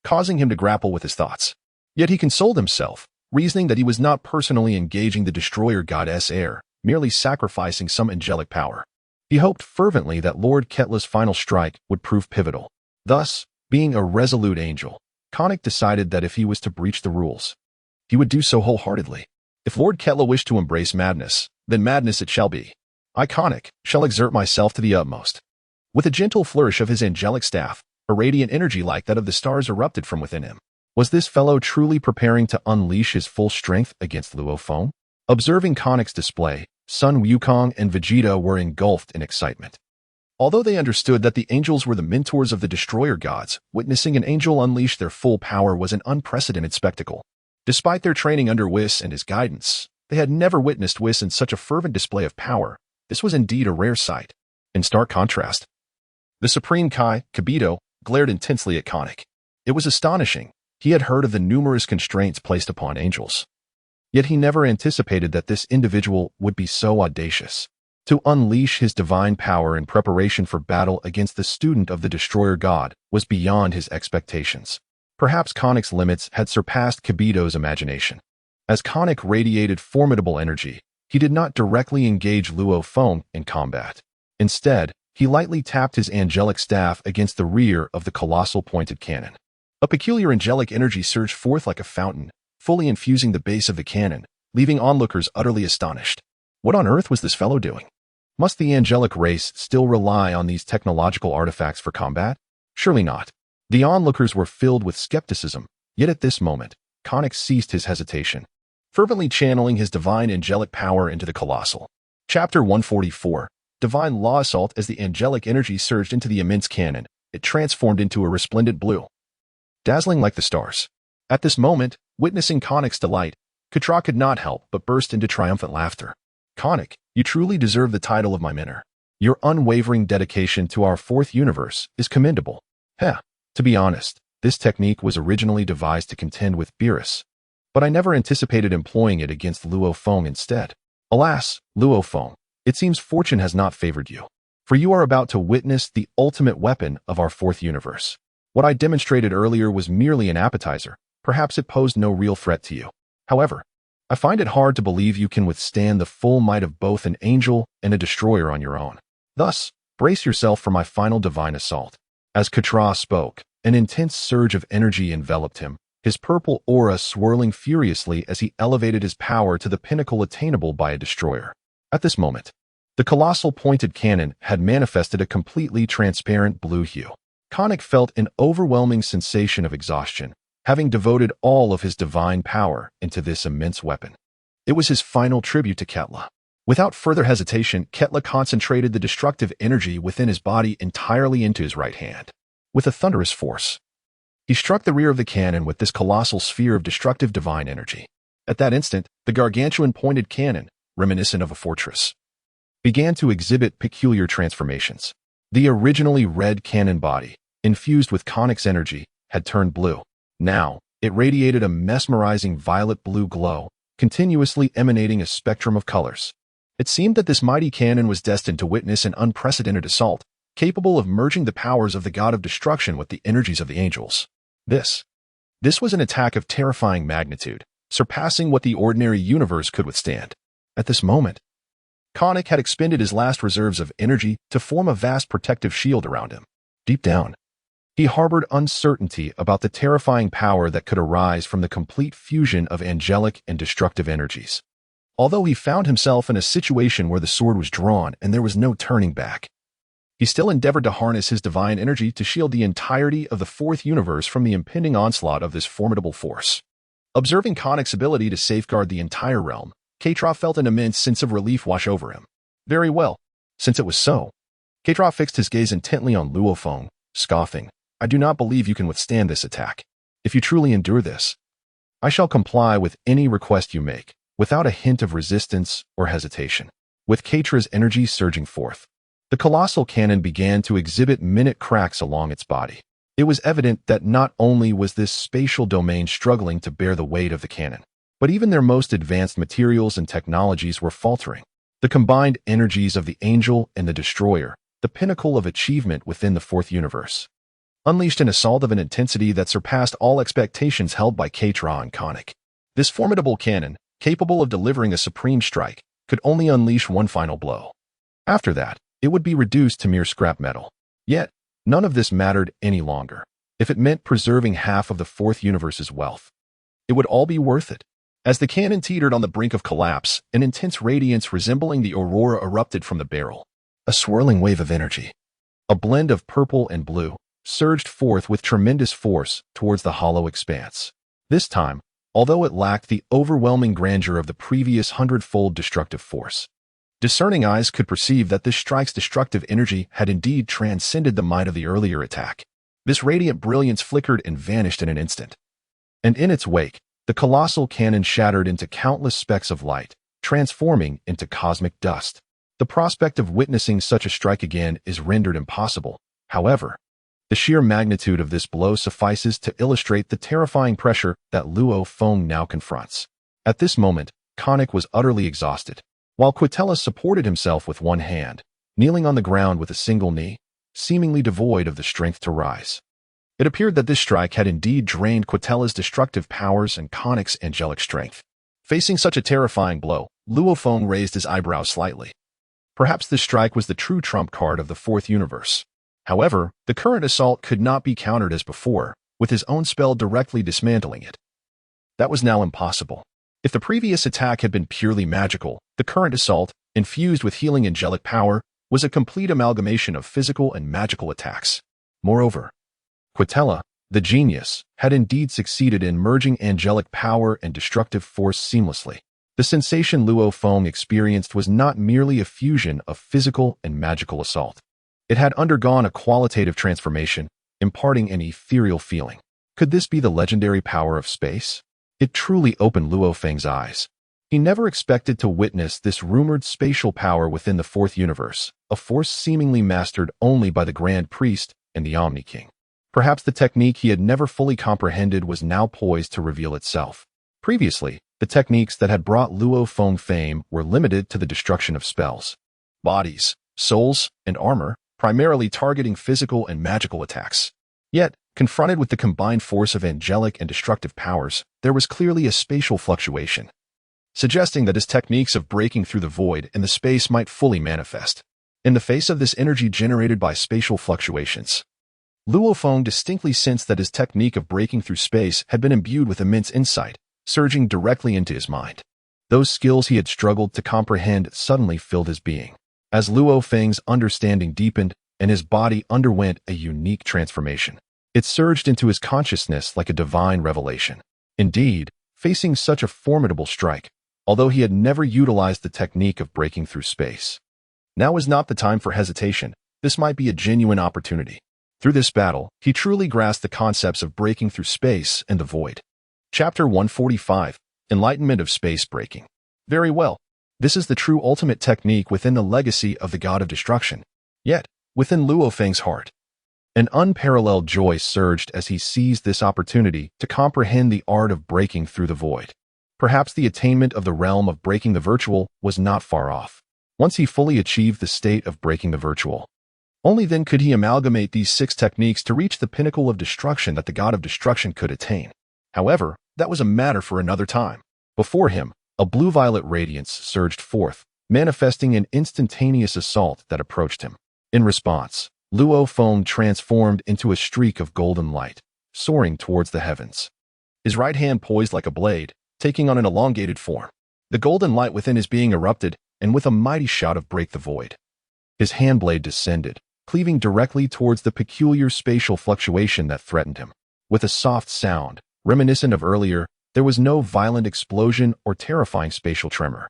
[SPEAKER 1] causing him to grapple with his thoughts. Yet he consoled himself, reasoning that he was not personally engaging the destroyer goddess heir, merely sacrificing some angelic power. He hoped fervently that Lord Ketla's final strike would prove pivotal. Thus, being a resolute angel, Konnik decided that if he was to breach the rules, he would do so wholeheartedly. If Lord Ketla wished to embrace madness, then madness it shall be. I, Konnik, shall exert myself to the utmost. With a gentle flourish of his angelic staff, a radiant energy like that of the stars erupted from within him. Was this fellow truly preparing to unleash his full strength against Luo Feng? Observing Konnik's display, Sun Wukong and Vegeta were engulfed in excitement. Although they understood that the angels were the mentors of the destroyer gods, witnessing an angel unleash their full power was an unprecedented spectacle. Despite their training under Whis and his guidance, they had never witnessed Whis in such a fervent display of power. This was indeed a rare sight. In stark contrast, the Supreme Kai, Kibito, glared intensely at Konnik. It was astonishing. He had heard of the numerous constraints placed upon angels. Yet he never anticipated that this individual would be so audacious. To unleash his divine power in preparation for battle against the student of the destroyer god was beyond his expectations. Perhaps Konnik's limits had surpassed Kibito's imagination. As Konnik radiated formidable energy, he did not directly engage Luo Feng in combat. Instead, he lightly tapped his angelic staff against the rear of the colossal pointed cannon. A peculiar angelic energy surged forth like a fountain, fully infusing the base of the cannon, leaving onlookers utterly astonished. What on earth was this fellow doing? Must the angelic race still rely on these technological artifacts for combat? Surely not. The onlookers were filled with skepticism, yet at this moment, Konnik ceased his hesitation, fervently channeling his divine angelic power into the colossal. Chapter 144, Divine Law Assault. As the angelic energy surged into the immense cannon, it transformed into a resplendent blue, dazzling like the stars. At this moment, witnessing Konnik's delight, Katra could not help but burst into triumphant laughter. Konnik, you truly deserve the title of my mentor. Your unwavering dedication to our fourth universe is commendable. To be honest, this technique was originally devised to contend with Beerus, but I never anticipated employing it against Luo Feng instead. Alas, Luo Feng, it seems fortune has not favored you, for you are about to witness the ultimate weapon of our fourth universe. What I demonstrated earlier was merely an appetizer. Perhaps it posed no real threat to you. However, I find it hard to believe you can withstand the full might of both an angel and a destroyer on your own. Thus, brace yourself for my final divine assault. As Katra spoke, an intense surge of energy enveloped him, his purple aura swirling furiously as he elevated his power to the pinnacle attainable by a destroyer. At this moment, the colossal pointed cannon had manifested a completely transparent blue hue. Konnik felt an overwhelming sensation of exhaustion, having devoted all of his divine power into this immense weapon. It was his final tribute to Ketla. Without further hesitation, Ketla concentrated the destructive energy within his body entirely into his right hand. With a thunderous force, he struck the rear of the cannon with this colossal sphere of destructive divine energy. At that instant, the gargantuan pointed cannon, reminiscent of a fortress, began to exhibit peculiar transformations. The originally red cannon body, infused with Konnik's energy, had turned blue. Now, it radiated a mesmerizing violet-blue glow, continuously emanating a spectrum of colors. It seemed that this mighty cannon was destined to witness an unprecedented assault, capable of merging the powers of the god of destruction with the energies of the angels. This was an attack of terrifying magnitude, surpassing what the ordinary universe could withstand. At this moment, Konnik had expended his last reserves of energy to form a vast protective shield around him. Deep down, he harbored uncertainty about the terrifying power that could arise from the complete fusion of angelic and destructive energies. Although he found himself in a situation where the sword was drawn and there was no turning back, he still endeavored to harness his divine energy to shield the entirety of the fourth universe from the impending onslaught of this formidable force. Observing Konic's ability to safeguard the entire realm, Katra felt an immense sense of relief wash over him. Very well. Since it was so, Katra fixed his gaze intently on Luo Feng, scoffing, I do not believe you can withstand this attack. If you truly endure this, I shall comply with any request you make, without a hint of resistance or hesitation. With Katra's energy surging forth, the colossal cannon began to exhibit minute cracks along its body. It was evident that not only was this spatial domain struggling to bear the weight of the cannon, but even their most advanced materials and technologies were faltering. The combined energies of the Angel and the Destroyer, the pinnacle of achievement within the fourth universe, unleashed an assault of an intensity that surpassed all expectations held by Katra and Konic. This formidable cannon, capable of delivering a supreme strike, could only unleash one final blow. After that, it would be reduced to mere scrap metal. Yet, none of this mattered any longer. If it meant preserving half of the fourth universe's wealth, it would all be worth it. As the cannon teetered on the brink of collapse, an intense radiance resembling the aurora erupted from the barrel. A swirling wave of energy, a blend of purple and blue, surged forth with tremendous force towards the hollow expanse. This time, although it lacked the overwhelming grandeur of the previous hundredfold destructive force, discerning eyes could perceive that this strike's destructive energy had indeed transcended the might of the earlier attack. This radiant brilliance flickered and vanished in an instant. And in its wake, the colossal cannon shattered into countless specks of light, transforming into cosmic dust. The prospect of witnessing such a strike again is rendered impossible. However, the sheer magnitude of this blow suffices to illustrate the terrifying pressure that Luo Feng now confronts. At this moment, Konic was utterly exhausted, while Quitella supported himself with one hand, kneeling on the ground with a single knee, seemingly devoid of the strength to rise. It appeared that this strike had indeed drained Quitella's destructive powers and Konic's angelic strength. Facing such a terrifying blow, Luo Feng raised his eyebrows slightly. Perhaps this strike was the true trump card of the fourth universe. However, the current assault could not be countered as before, with his own spell directly dismantling it. That was now impossible. If the previous attack had been purely magical, the current assault, infused with healing angelic power, was a complete amalgamation of physical and magical attacks. Moreover, Quitella, the genius, had indeed succeeded in merging angelic power and destructive force seamlessly. The sensation Luo Feng experienced was not merely a fusion of physical and magical assault. It had undergone a qualitative transformation, imparting an ethereal feeling. Could this be the legendary power of space? It truly opened Luo Feng's eyes. He never expected to witness this rumored spatial power within the fourth universe, a force seemingly mastered only by the Grand Priest and the Omni King. Perhaps the technique he had never fully comprehended was now poised to reveal itself. Previously, the techniques that had brought Luo Feng fame were limited to the destruction of spells, bodies, souls, and armor, primarily targeting physical and magical attacks. Yet, confronted with the combined force of angelic and destructive powers, there was clearly a spatial fluctuation, suggesting that his techniques of breaking through the void in the space might fully manifest. In the face of this energy generated by spatial fluctuations, Luo Feng distinctly sensed that his technique of breaking through space had been imbued with immense insight, surging directly into his mind. Those skills he had struggled to comprehend suddenly filled his being. As Luo Feng's understanding deepened and his body underwent a unique transformation, it surged into his consciousness like a divine revelation. Indeed, facing such a formidable strike, although he had never utilized the technique of breaking through space, now was not the time for hesitation. This might be a genuine opportunity. Through this battle, he truly grasped the concepts of breaking through space and the void. Chapter 145, Enlightenment of Space Breaking. Very well. This is the true ultimate technique within the legacy of the God of Destruction. Yet, within Luo Feng's heart, an unparalleled joy surged as he seized this opportunity to comprehend the art of breaking through the void. Perhaps the attainment of the realm of breaking the virtual was not far off. Once he fully achieved the state of breaking the virtual, only then could he amalgamate these 6 techniques to reach the pinnacle of destruction that the God of Destruction could attain. However, that was a matter for another time. Before him, a blue-violet radiance surged forth, manifesting an instantaneous assault that approached him. In response, Luo Feng transformed into a streak of golden light, soaring towards the heavens. His right hand poised like a blade, taking on an elongated form. The golden light within his being erupted, and with a mighty shout of break the void, his handblade descended, cleaving directly towards the peculiar spatial fluctuation that threatened him. With a soft sound, reminiscent of earlier, There was no violent explosion or terrifying spatial tremor.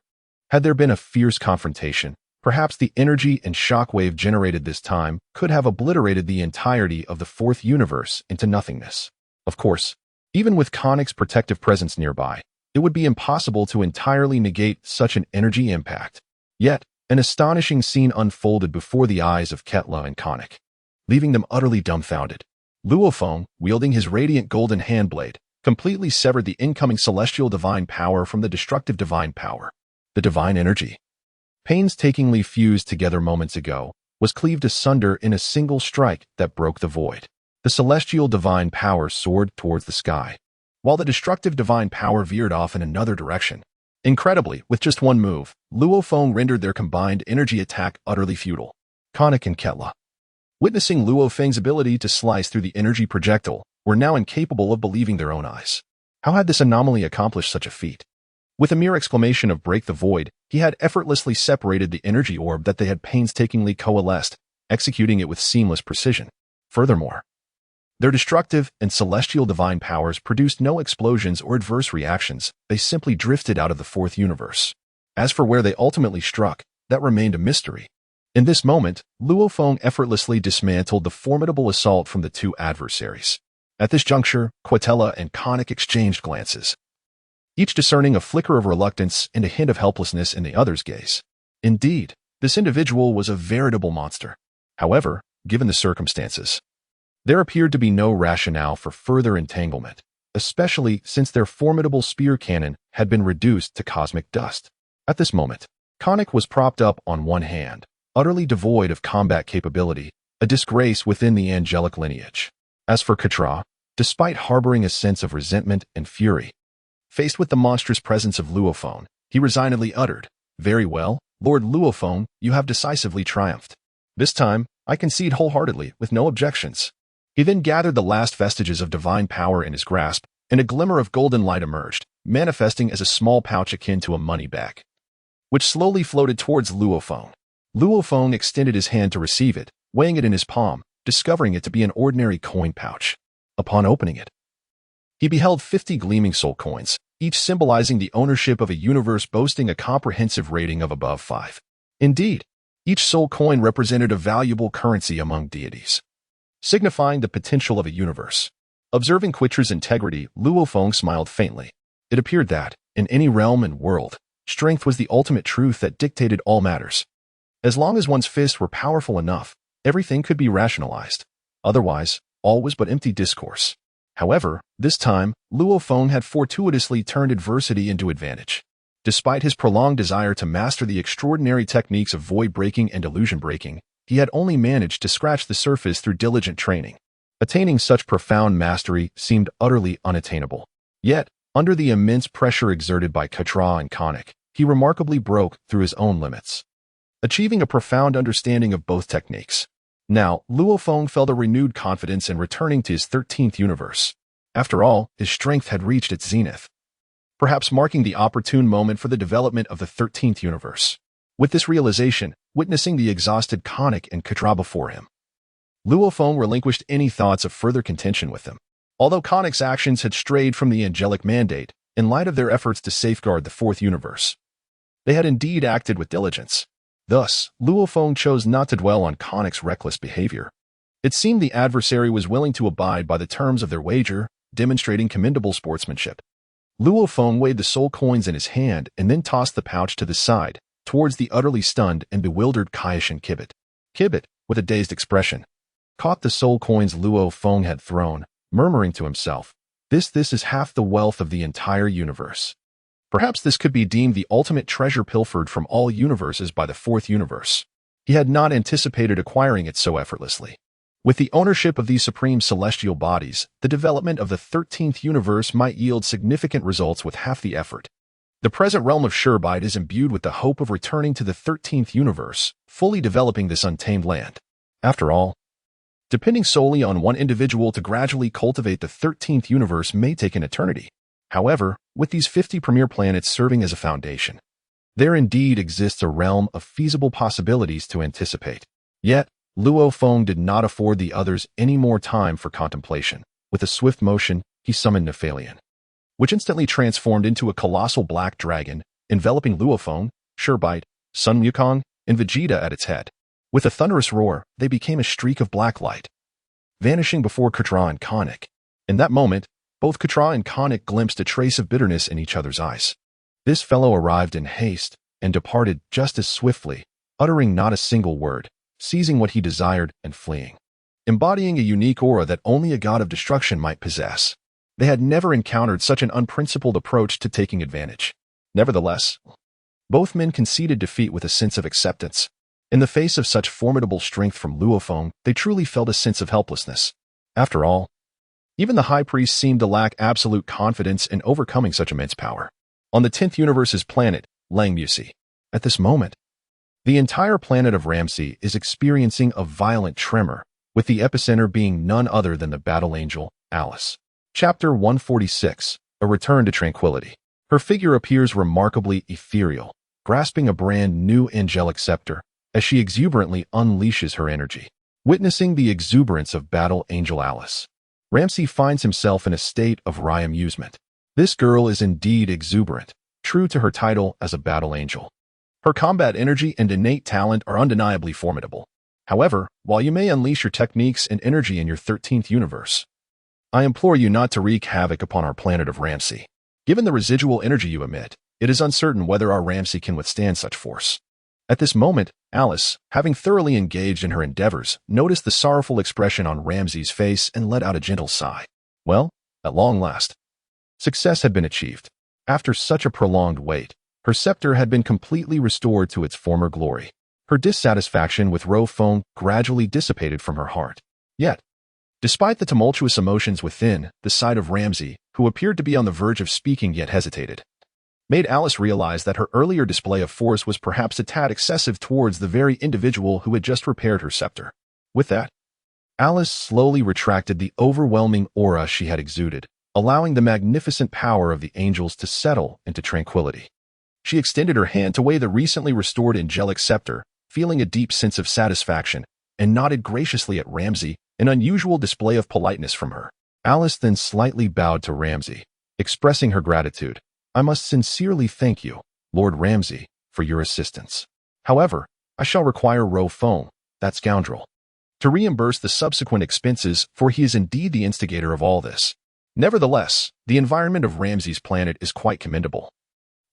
[SPEAKER 1] Had there been a fierce confrontation, perhaps the energy and shockwave generated this time could have obliterated the entirety of the fourth universe into nothingness. Of course, even with Connick's protective presence nearby, it would be impossible to entirely negate such an energy impact. Yet, an astonishing scene unfolded before the eyes of Ketla and Connick, leaving them utterly dumbfounded. Luo Feng, wielding his radiant golden handblade, completely severed the incoming celestial divine power from the destructive divine power. The divine energy, painstakingly fused together moments ago, was cleaved asunder in a single strike that broke the void. The celestial divine power soared towards the sky, while the destructive divine power veered off in another direction. Incredibly, with just one move, Luo Feng rendered their combined energy attack utterly futile. Connick and Ketla, witnessing Luo Feng's ability to slice through the energy projectile, were now incapable of believing their own eyes. How had this anomaly accomplished such a feat? With a mere exclamation of "break the void," he had effortlessly separated the energy orb that they had painstakingly coalesced, executing it with seamless precision. Furthermore, their destructive and celestial divine powers produced no explosions or adverse reactions. They simply drifted out of the fourth universe. As for where they ultimately struck, that remained a mystery. In this moment, Luo Feng effortlessly dismantled the formidable assault from the two adversaries. At this juncture, Quatella and Connick exchanged glances, each discerning a flicker of reluctance and a hint of helplessness in the other's gaze. Indeed, this individual was a veritable monster. However, given the circumstances, there appeared to be no rationale for further entanglement, especially since their formidable spear cannon had been reduced to cosmic dust. At this moment, Connick was propped up on one hand, utterly devoid of combat capability, a disgrace within the angelic lineage. As for Katra, despite harboring a sense of resentment and fury, faced with the monstrous presence of Luo Feng, he resignedly uttered, "Very well, Lord Luo Feng, you have decisively triumphed. This time, I concede wholeheartedly, with no objections." He then gathered the last vestiges of divine power in his grasp, and a glimmer of golden light emerged, manifesting as a small pouch akin to a money bag, which slowly floated towards Luo Feng. Luo Feng extended his hand to receive it, weighing it in his palm, discovering it to be an ordinary coin pouch. Upon opening it, he beheld 50 gleaming soul coins, each symbolizing the ownership of a universe boasting a comprehensive rating of above 5. Indeed, each soul coin represented a valuable currency among deities, signifying the potential of a universe. Observing Quitra's integrity, Luo Feng smiled faintly. It appeared that, in any realm and world, strength was the ultimate truth that dictated all matters. As long as one's fists were powerful enough, everything could be rationalized. Otherwise, all was but empty discourse. However, this time, Luo Feng had fortuitously turned adversity into advantage. Despite his prolonged desire to master the extraordinary techniques of void breaking and illusion breaking, he had only managed to scratch the surface through diligent training. Attaining such profound mastery seemed utterly unattainable. Yet, under the immense pressure exerted by Katra and Connick, he remarkably broke through his own limits, achieving a profound understanding of both techniques. Now, Luo Feng felt a renewed confidence in returning to his 13th universe. After all, his strength had reached its zenith, perhaps marking the opportune moment for the development of the 13th universe. With this realization, witnessing the exhausted Connick and Katra before him, Luo Feng relinquished any thoughts of further contention with them. Although Connick's actions had strayed from the angelic mandate, in light of their efforts to safeguard the fourth universe, they had indeed acted with diligence. Thus, Luo Feng chose not to dwell on Connick's reckless behavior. It seemed the adversary was willing to abide by the terms of their wager, demonstrating commendable sportsmanship. Luo Feng weighed the soul coins in his hand and then tossed the pouch to the side, towards the utterly stunned and bewildered Kaish and Kibbit. Kibbit, with a dazed expression, caught the soul coins Luo Feng had thrown, murmuring to himself, This is half the wealth of the entire universe. Perhaps this could be deemed the ultimate treasure pilfered from all universes by the fourth universe. He had not anticipated acquiring it so effortlessly. With the ownership of these supreme celestial bodies, the development of the 13th universe might yield significant results with half the effort. The present realm of Sherbite is imbued with the hope of returning to the 13th universe, fully developing this untamed land. After all, depending solely on one individual to gradually cultivate the 13th universe may take an eternity. However, with these 50 premier planets serving as a foundation, there indeed exists a realm of feasible possibilities to anticipate. Yet, Luo Feng did not afford the others any more time for contemplation. With a swift motion, he summoned Nephalion. which instantly transformed into a colossal black dragon, enveloping Luo Feng, Sherbite, Sun Wukong, and Vegeta at its head. With a thunderous roar, they became a streak of black light, vanishing before Katra and Konik. In that moment, both Katra and Konik glimpsed a trace of bitterness in each other's eyes. This fellow arrived in haste and departed just as swiftly, uttering not a single word, seizing what he desired and fleeing, embodying a unique aura that only a god of destruction might possess. They had never encountered such an unprincipled approach to taking advantage. Nevertheless, both men conceded defeat with a sense of acceptance. In the face of such formidable strength from Luo Feng, they truly felt a sense of helplessness. After all, even the High Priest seemed to lack absolute confidence in overcoming such immense power. On the 10th universe's planet, Hmph. At this moment, the entire planet of Ramsey is experiencing a violent tremor, with the epicenter being none other than the battle angel, Alice. Chapter 146, A Return to Tranquility. Her figure appears remarkably ethereal, grasping a brand new angelic scepter, as she exuberantly unleashes her energy. Witnessing the exuberance of battle angel Alice, Ramsey finds himself in a state of wry amusement. This girl is indeed exuberant, true to her title as a battle angel. Her combat energy and innate talent are undeniably formidable. However, while you may unleash your techniques and energy in your 13th universe, I implore you not to wreak havoc upon our planet of Ramsey. Given the residual energy you emit, it is uncertain whether our Ramsey can withstand such force. At this moment, Alice, having thoroughly engaged in her endeavors, noticed the sorrowful expression on Ramsey's face and let out a gentle sigh. Well, at long last, success had been achieved. After such a prolonged wait, her scepter had been completely restored to its former glory. Her dissatisfaction with Luo Feng gradually dissipated from her heart. Yet, despite the tumultuous emotions within, the sight of Ramsey, who appeared to be on the verge of speaking yet hesitated, made Alice realize that her earlier display of force was perhaps a tad excessive towards the very individual who had just repaired her scepter. With that, Alice slowly retracted the overwhelming aura she had exuded, allowing the magnificent power of the angels to settle into tranquility. She extended her hand to weigh the recently restored angelic scepter, feeling a deep sense of satisfaction, and nodded graciously at Ramsey, an unusual display of politeness from her. Alice then slightly bowed to Ramsey, expressing her gratitude. I must sincerely thank you, Lord Ramsey, for your assistance. However, I shall require Luo Feng, that scoundrel, to reimburse the subsequent expenses, for he is indeed the instigator of all this. Nevertheless, the environment of Ramsey's planet is quite commendable.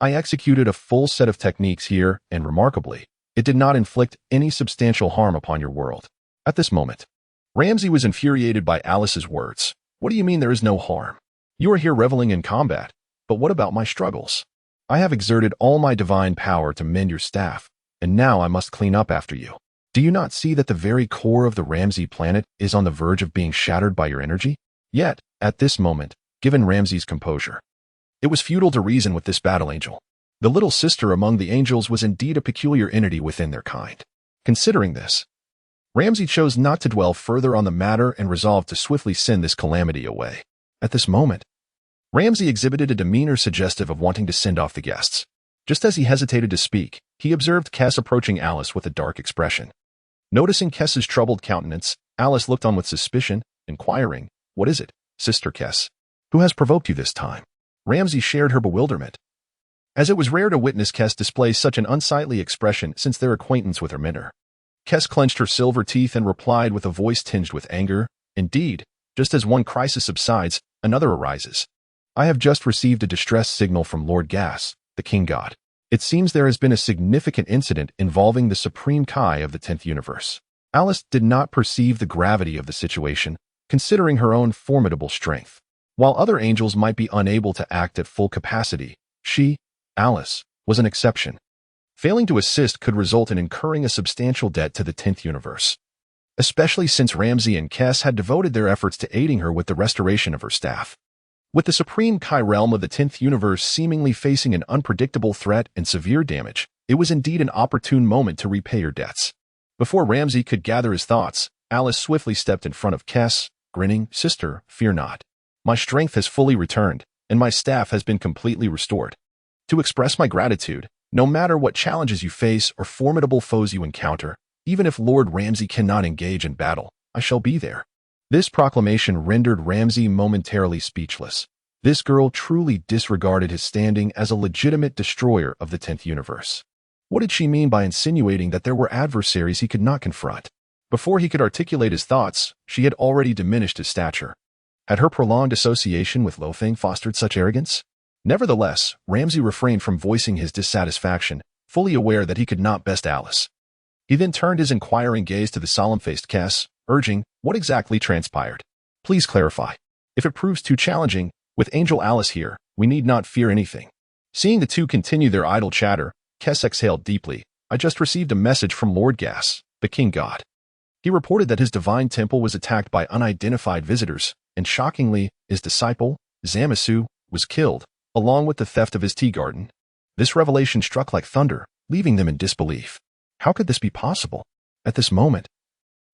[SPEAKER 1] I executed a full set of techniques here, and remarkably, it did not inflict any substantial harm upon your world. At this moment, Ramsey was infuriated by Alice's words. What do you mean there is no harm? You are here reveling in combat. But what about my struggles? I have exerted all my divine power to mend your staff, and now I must clean up after you. Do you not see that the very core of the Ramsey planet is on the verge of being shattered by your energy? Yet, at this moment, given Ramsey's composure, it was futile to reason with this battle angel. The little sister among the angels was indeed a peculiar entity within their kind. Considering this, Ramsey chose not to dwell further on the matter and resolved to swiftly send this calamity away. At this moment, Ramsey exhibited a demeanor suggestive of wanting to send off the guests. Just as he hesitated to speak, he observed Kess approaching Alice with a dark expression. Noticing Kess's troubled countenance, Alice looked on with suspicion, inquiring, What is it, Sister Kess? Who has provoked you this time? Ramsey shared her bewilderment, as it was rare to witness Kess display such an unsightly expression since their acquaintance with her mentor. Kess clenched her silver teeth and replied with a voice tinged with anger, Indeed, just as one crisis subsides, another arises. I have just received a distress signal from Lord Gas, the King God. It seems there has been a significant incident involving the Supreme Kai of the 10th universe. Alice did not perceive the gravity of the situation, considering her own formidable strength. While other angels might be unable to act at full capacity, she, Alice, was an exception. Failing to assist could result in incurring a substantial debt to the 10th universe, especially since Ramsey and Kess had devoted their efforts to aiding her with the restoration of her staff. With the Supreme Kai realm of the 10th universe seemingly facing an unpredictable threat and severe damage, it was indeed an opportune moment to repay her debts. Before Ramsey could gather his thoughts, Alice swiftly stepped in front of Kess, grinning, Sister, fear not. My strength has fully returned, and my staff has been completely restored. To express my gratitude, no matter what challenges you face or formidable foes you encounter, even if Lord Ramsey cannot engage in battle, I shall be there. This proclamation rendered Ramsey momentarily speechless. This girl truly disregarded his standing as a legitimate destroyer of the 10th universe. What did she mean by insinuating that there were adversaries he could not confront? Before he could articulate his thoughts, she had already diminished his stature. Had her prolonged association with Luo Feng fostered such arrogance? Nevertheless, Ramsay refrained from voicing his dissatisfaction, fully aware that he could not best Alice. He then turned his inquiring gaze to the solemn-faced Kess, urging, "What exactly transpired? Please clarify. If it proves too challenging, with Angel Alice here, we need not fear anything." Seeing the two continue their idle chatter, Kess exhaled deeply. "I just received a message from Lord Gas, the King God. He reported that his divine temple was attacked by unidentified visitors, and shockingly, his disciple, Zamasu, was killed, along with the theft of his tea garden." This revelation struck like thunder, leaving them in disbelief. How could this be possible? At this moment,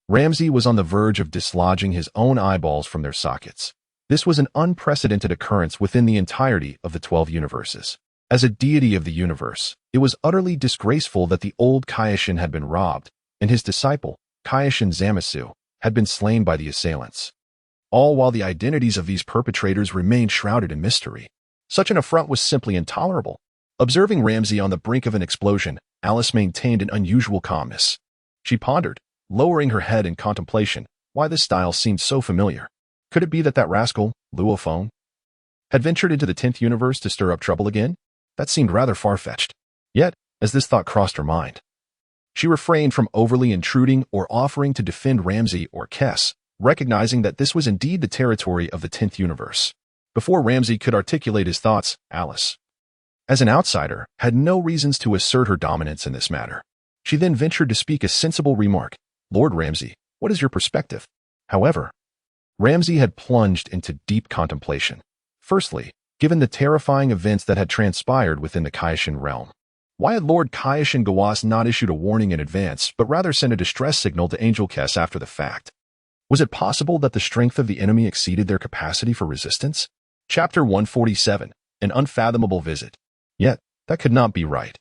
[SPEAKER 1] Ramsay was on the verge of dislodging his own eyeballs from their sockets. This was an unprecedented occurrence within the entirety of the 12 universes. As a deity of the universe, it was utterly disgraceful that the old Kaioshin had been robbed, and his disciple, Kaioshin Zamasu, had been slain by the assailants. All while the identities of these perpetrators remained shrouded in mystery. Such an affront was simply intolerable. Observing Ramsay on the brink of an explosion, Alice maintained an unusual calmness. She pondered, lowering her head in contemplation, why this style seemed so familiar. Could it be that rascal, Luo Feng, had ventured into the 10th universe to stir up trouble again? That seemed rather far-fetched. Yet, as this thought crossed her mind, she refrained from overly intruding or offering to defend Ramsay or Kess, recognizing that this was indeed the territory of the 10th universe. Before Ramsay could articulate his thoughts, Alice, as an outsider, had no reasons to assert her dominance in this matter. She then ventured to speak a sensible remark. "Lord Ramsay, what is your perspective?" However, Ramsay had plunged into deep contemplation. Firstly, given the terrifying events that had transpired within the Kaioshin realm, why had Lord Kaioshin Gawas not issued a warning in advance, but rather sent a distress signal to Angel Kess after the fact? Was it possible that the strength of the enemy exceeded their capacity for resistance? Chapter 147, An Unfathomable Visit. Yet, that could not be right.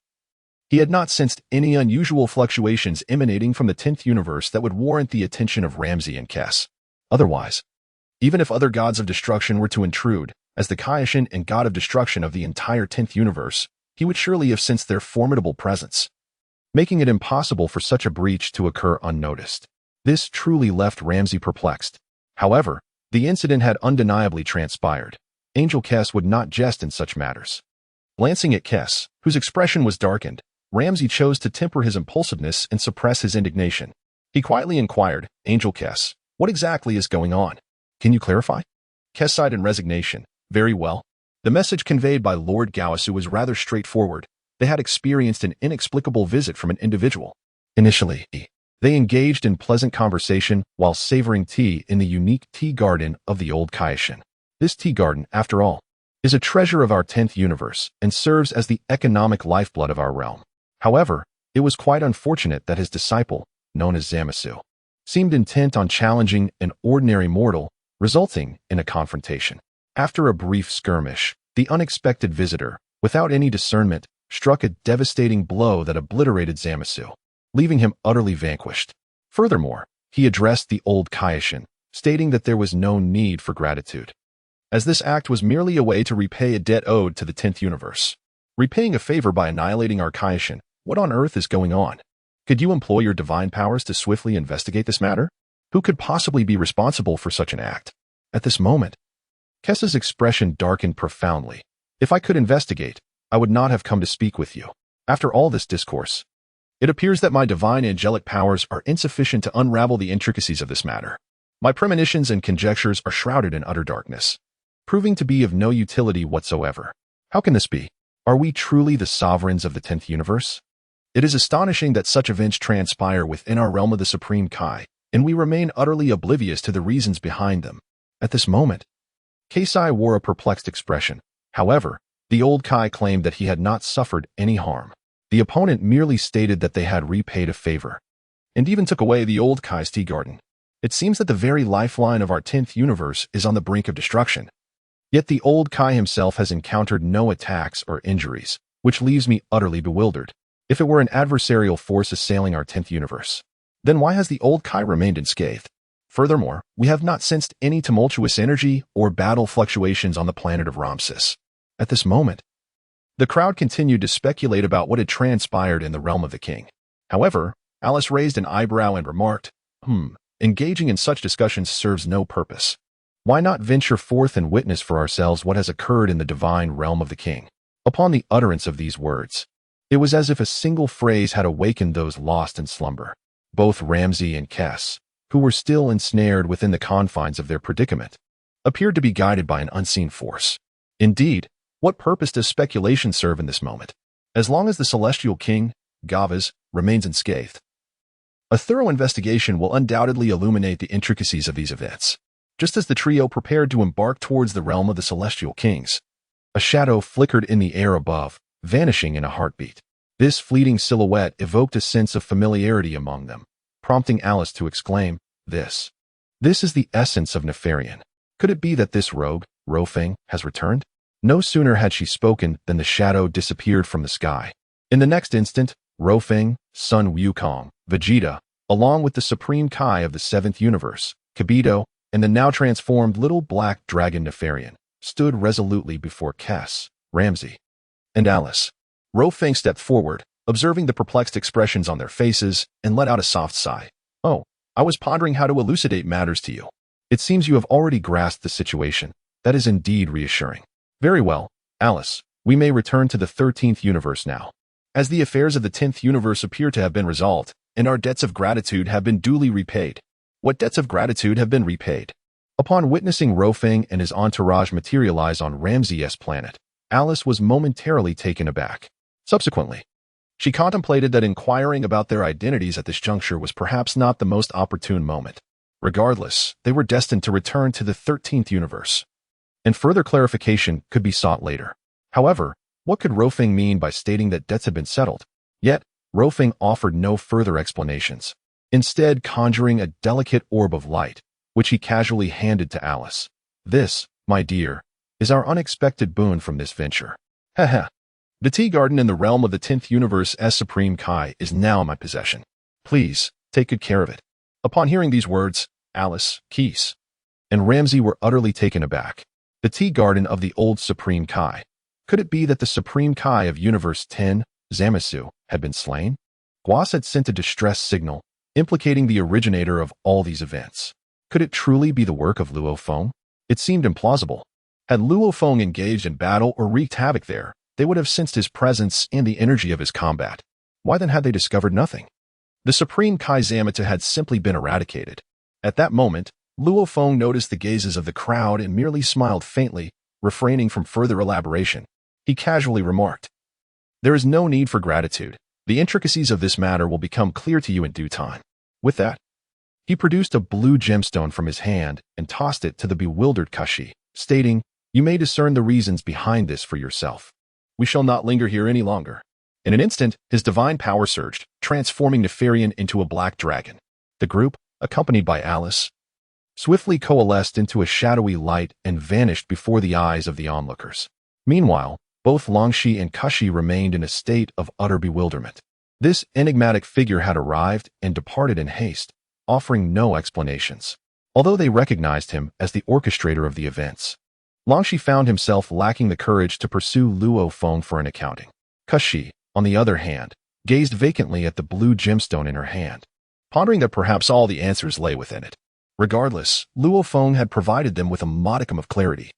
[SPEAKER 1] He had not sensed any unusual fluctuations emanating from the 10th universe that would warrant the attention of Ramsay and Kess. Otherwise, even if other gods of destruction were to intrude, as the Kaioshin and god of destruction of the entire 10th universe, he would surely have sensed their formidable presence, making it impossible for such a breach to occur unnoticed. This truly left Ramsay perplexed. However, the incident had undeniably transpired. Angel Kess would not jest in such matters. Glancing at Kess, whose expression was darkened, Ramsay chose to temper his impulsiveness and suppress his indignation. He quietly inquired, "Angel Kess, what exactly is going on? Can you clarify?" Kess sighed in resignation. "Very well." The message conveyed by Lord Gawasu was rather straightforward. They had experienced an inexplicable visit from an individual. Initially, they engaged in pleasant conversation while savoring tea in the unique tea garden of the old Kaioshin. This tea garden, after all, is a treasure of our 10th universe and serves as the economic lifeblood of our realm. However, it was quite unfortunate that his disciple, known as Zamasu, seemed intent on challenging an ordinary mortal, resulting in a confrontation. After a brief skirmish, the unexpected visitor, without any discernment, struck a devastating blow that obliterated Zamasu, leaving him utterly vanquished. Furthermore, he addressed the old Kaioshin, stating that there was no need for gratitude, as this act was merely a way to repay a debt owed to the 10th universe. Repaying a favor by annihilating our Kaioshin, what on earth is going on? Could you employ your divine powers to swiftly investigate this matter? Who could possibly be responsible for such an act? At this moment, Kess's expression darkened profoundly. "If I could investigate, I would not have come to speak with you. After all this discourse, it appears that my divine angelic powers are insufficient to unravel the intricacies of this matter. My premonitions and conjectures are shrouded in utter darkness, proving to be of no utility whatsoever. How can this be? Are we truly the sovereigns of the 10th universe? It is astonishing that such events transpire within our realm of the Supreme Kai, and we remain utterly oblivious to the reasons behind them." At this moment, Keisai wore a perplexed expression. However, the old Kai claimed that he had not suffered any harm. The opponent merely stated that they had repaid a favor, and even took away the old Kai's tea garden. It seems that the very lifeline of our 10th universe is on the brink of destruction. Yet the old Kai himself has encountered no attacks or injuries, which leaves me utterly bewildered. If it were an adversarial force assailing our 10th universe, then why has the old Kai remained unscathed? Furthermore, we have not sensed any tumultuous energy or battle fluctuations on the planet of Ramses. At this moment, the crowd continued to speculate about what had transpired in the realm of the king. However, Alice raised an eyebrow and remarked, engaging in such discussions serves no purpose. Why not venture forth and witness for ourselves what has occurred in the divine realm of the king? Upon the utterance of these words, it was as if a single phrase had awakened those lost in slumber. Both Ramsay and Kes, who were still ensnared within the confines of their predicament, appeared to be guided by an unseen force. Indeed, what purpose does speculation serve in this moment? As long as the celestial king, Gavas, remains unscathed, a thorough investigation will undoubtedly illuminate the intricacies of these events. Just as the trio prepared to embark towards the realm of the celestial kings, a shadow flickered in the air above, vanishing in a heartbeat. This fleeting silhouette evoked a sense of familiarity among them, prompting Alice to exclaim, This is the essence of Nefarian. Could it be that this rogue, Luo Feng, has returned? No sooner had she spoken than the shadow disappeared from the sky. In the next instant, Luo Feng, Sun Wukong, Vegeta, along with the Supreme Kai of the Seventh Universe, Kibito, and the now transformed little black dragon Nefarian, stood resolutely before Kes, Ramsay, and Alice. Luo Feng stepped forward, observing the perplexed expressions on their faces, and let out a soft sigh. Oh, I was pondering how to elucidate matters to you. It seems you have already grasped the situation. That is indeed reassuring. Very well, Alice, we may return to the 13th universe now. As the affairs of the 10th universe appear to have been resolved, and our debts of gratitude have been duly repaid. What debts of gratitude have been repaid? Upon witnessing Luo Feng and his entourage materialize on Ramses' planet, Alice was momentarily taken aback. Subsequently, she contemplated that inquiring about their identities at this juncture was perhaps not the most opportune moment. Regardless, they were destined to return to the 13th universe, and further clarification could be sought later. However, what could Luo Feng mean by stating that debts had been settled? Yet, Luo Feng offered no further explanations, instead conjuring a delicate orb of light, which he casually handed to Alice. This, my dear, is our unexpected boon from this venture. Heh. The tea garden in the realm of the 10th universe as Supreme Kai is now in my possession. Please, take good care of it. Upon hearing these words, Alice, Kes, and Ramsay were utterly taken aback. The tea garden of the old Supreme Kai. Could it be that the Supreme Kai of Universe 10, Zamasu, had been slain? Whis had sent a distress signal, implicating the originator of all these events. Could it truly be the work of Luo Feng? It seemed implausible. Had Luo Feng engaged in battle or wreaked havoc there, they would have sensed his presence and the energy of his combat. Why then had they discovered nothing? The Supreme Kai Zamata had simply been eradicated. At that moment, Luo Feng noticed the gazes of the crowd and merely smiled faintly, refraining from further elaboration. He casually remarked, There is no need for gratitude. The intricacies of this matter will become clear to you in due time. With that, he produced a blue gemstone from his hand and tossed it to the bewildered Kashi, stating, You may discern the reasons behind this for yourself. We shall not linger here any longer. In an instant, his divine power surged, transforming Nefarian into a black dragon. The group, accompanied by Alice, swiftly coalesced into a shadowy light and vanished before the eyes of the onlookers. Meanwhile, both Longshi and Kashi remained in a state of utter bewilderment. This enigmatic figure had arrived and departed in haste, offering no explanations. Although they recognized him as the orchestrator of the events, Longshi found himself lacking the courage to pursue Luo Feng for an accounting. Kashi, on the other hand, gazed vacantly at the blue gemstone in her hand, pondering that perhaps all the answers lay within it. Regardless, Luo Feng had provided them with a modicum of clarity.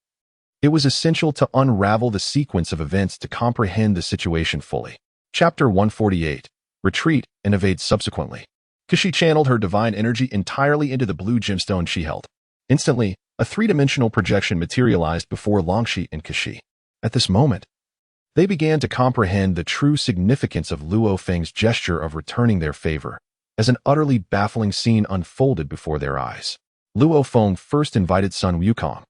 [SPEAKER 1] It was essential to unravel the sequence of events to comprehend the situation fully. Chapter 148. Retreat and evade subsequently. Kashi channeled her divine energy entirely into the blue gemstone she held. Instantly, a three-dimensional projection materialized before Longshi and Kashi. At this moment, they began to comprehend the true significance of Luo Feng's gesture of returning their favor, as an utterly baffling scene unfolded before their eyes. Luo Feng first invited Sun Wukong,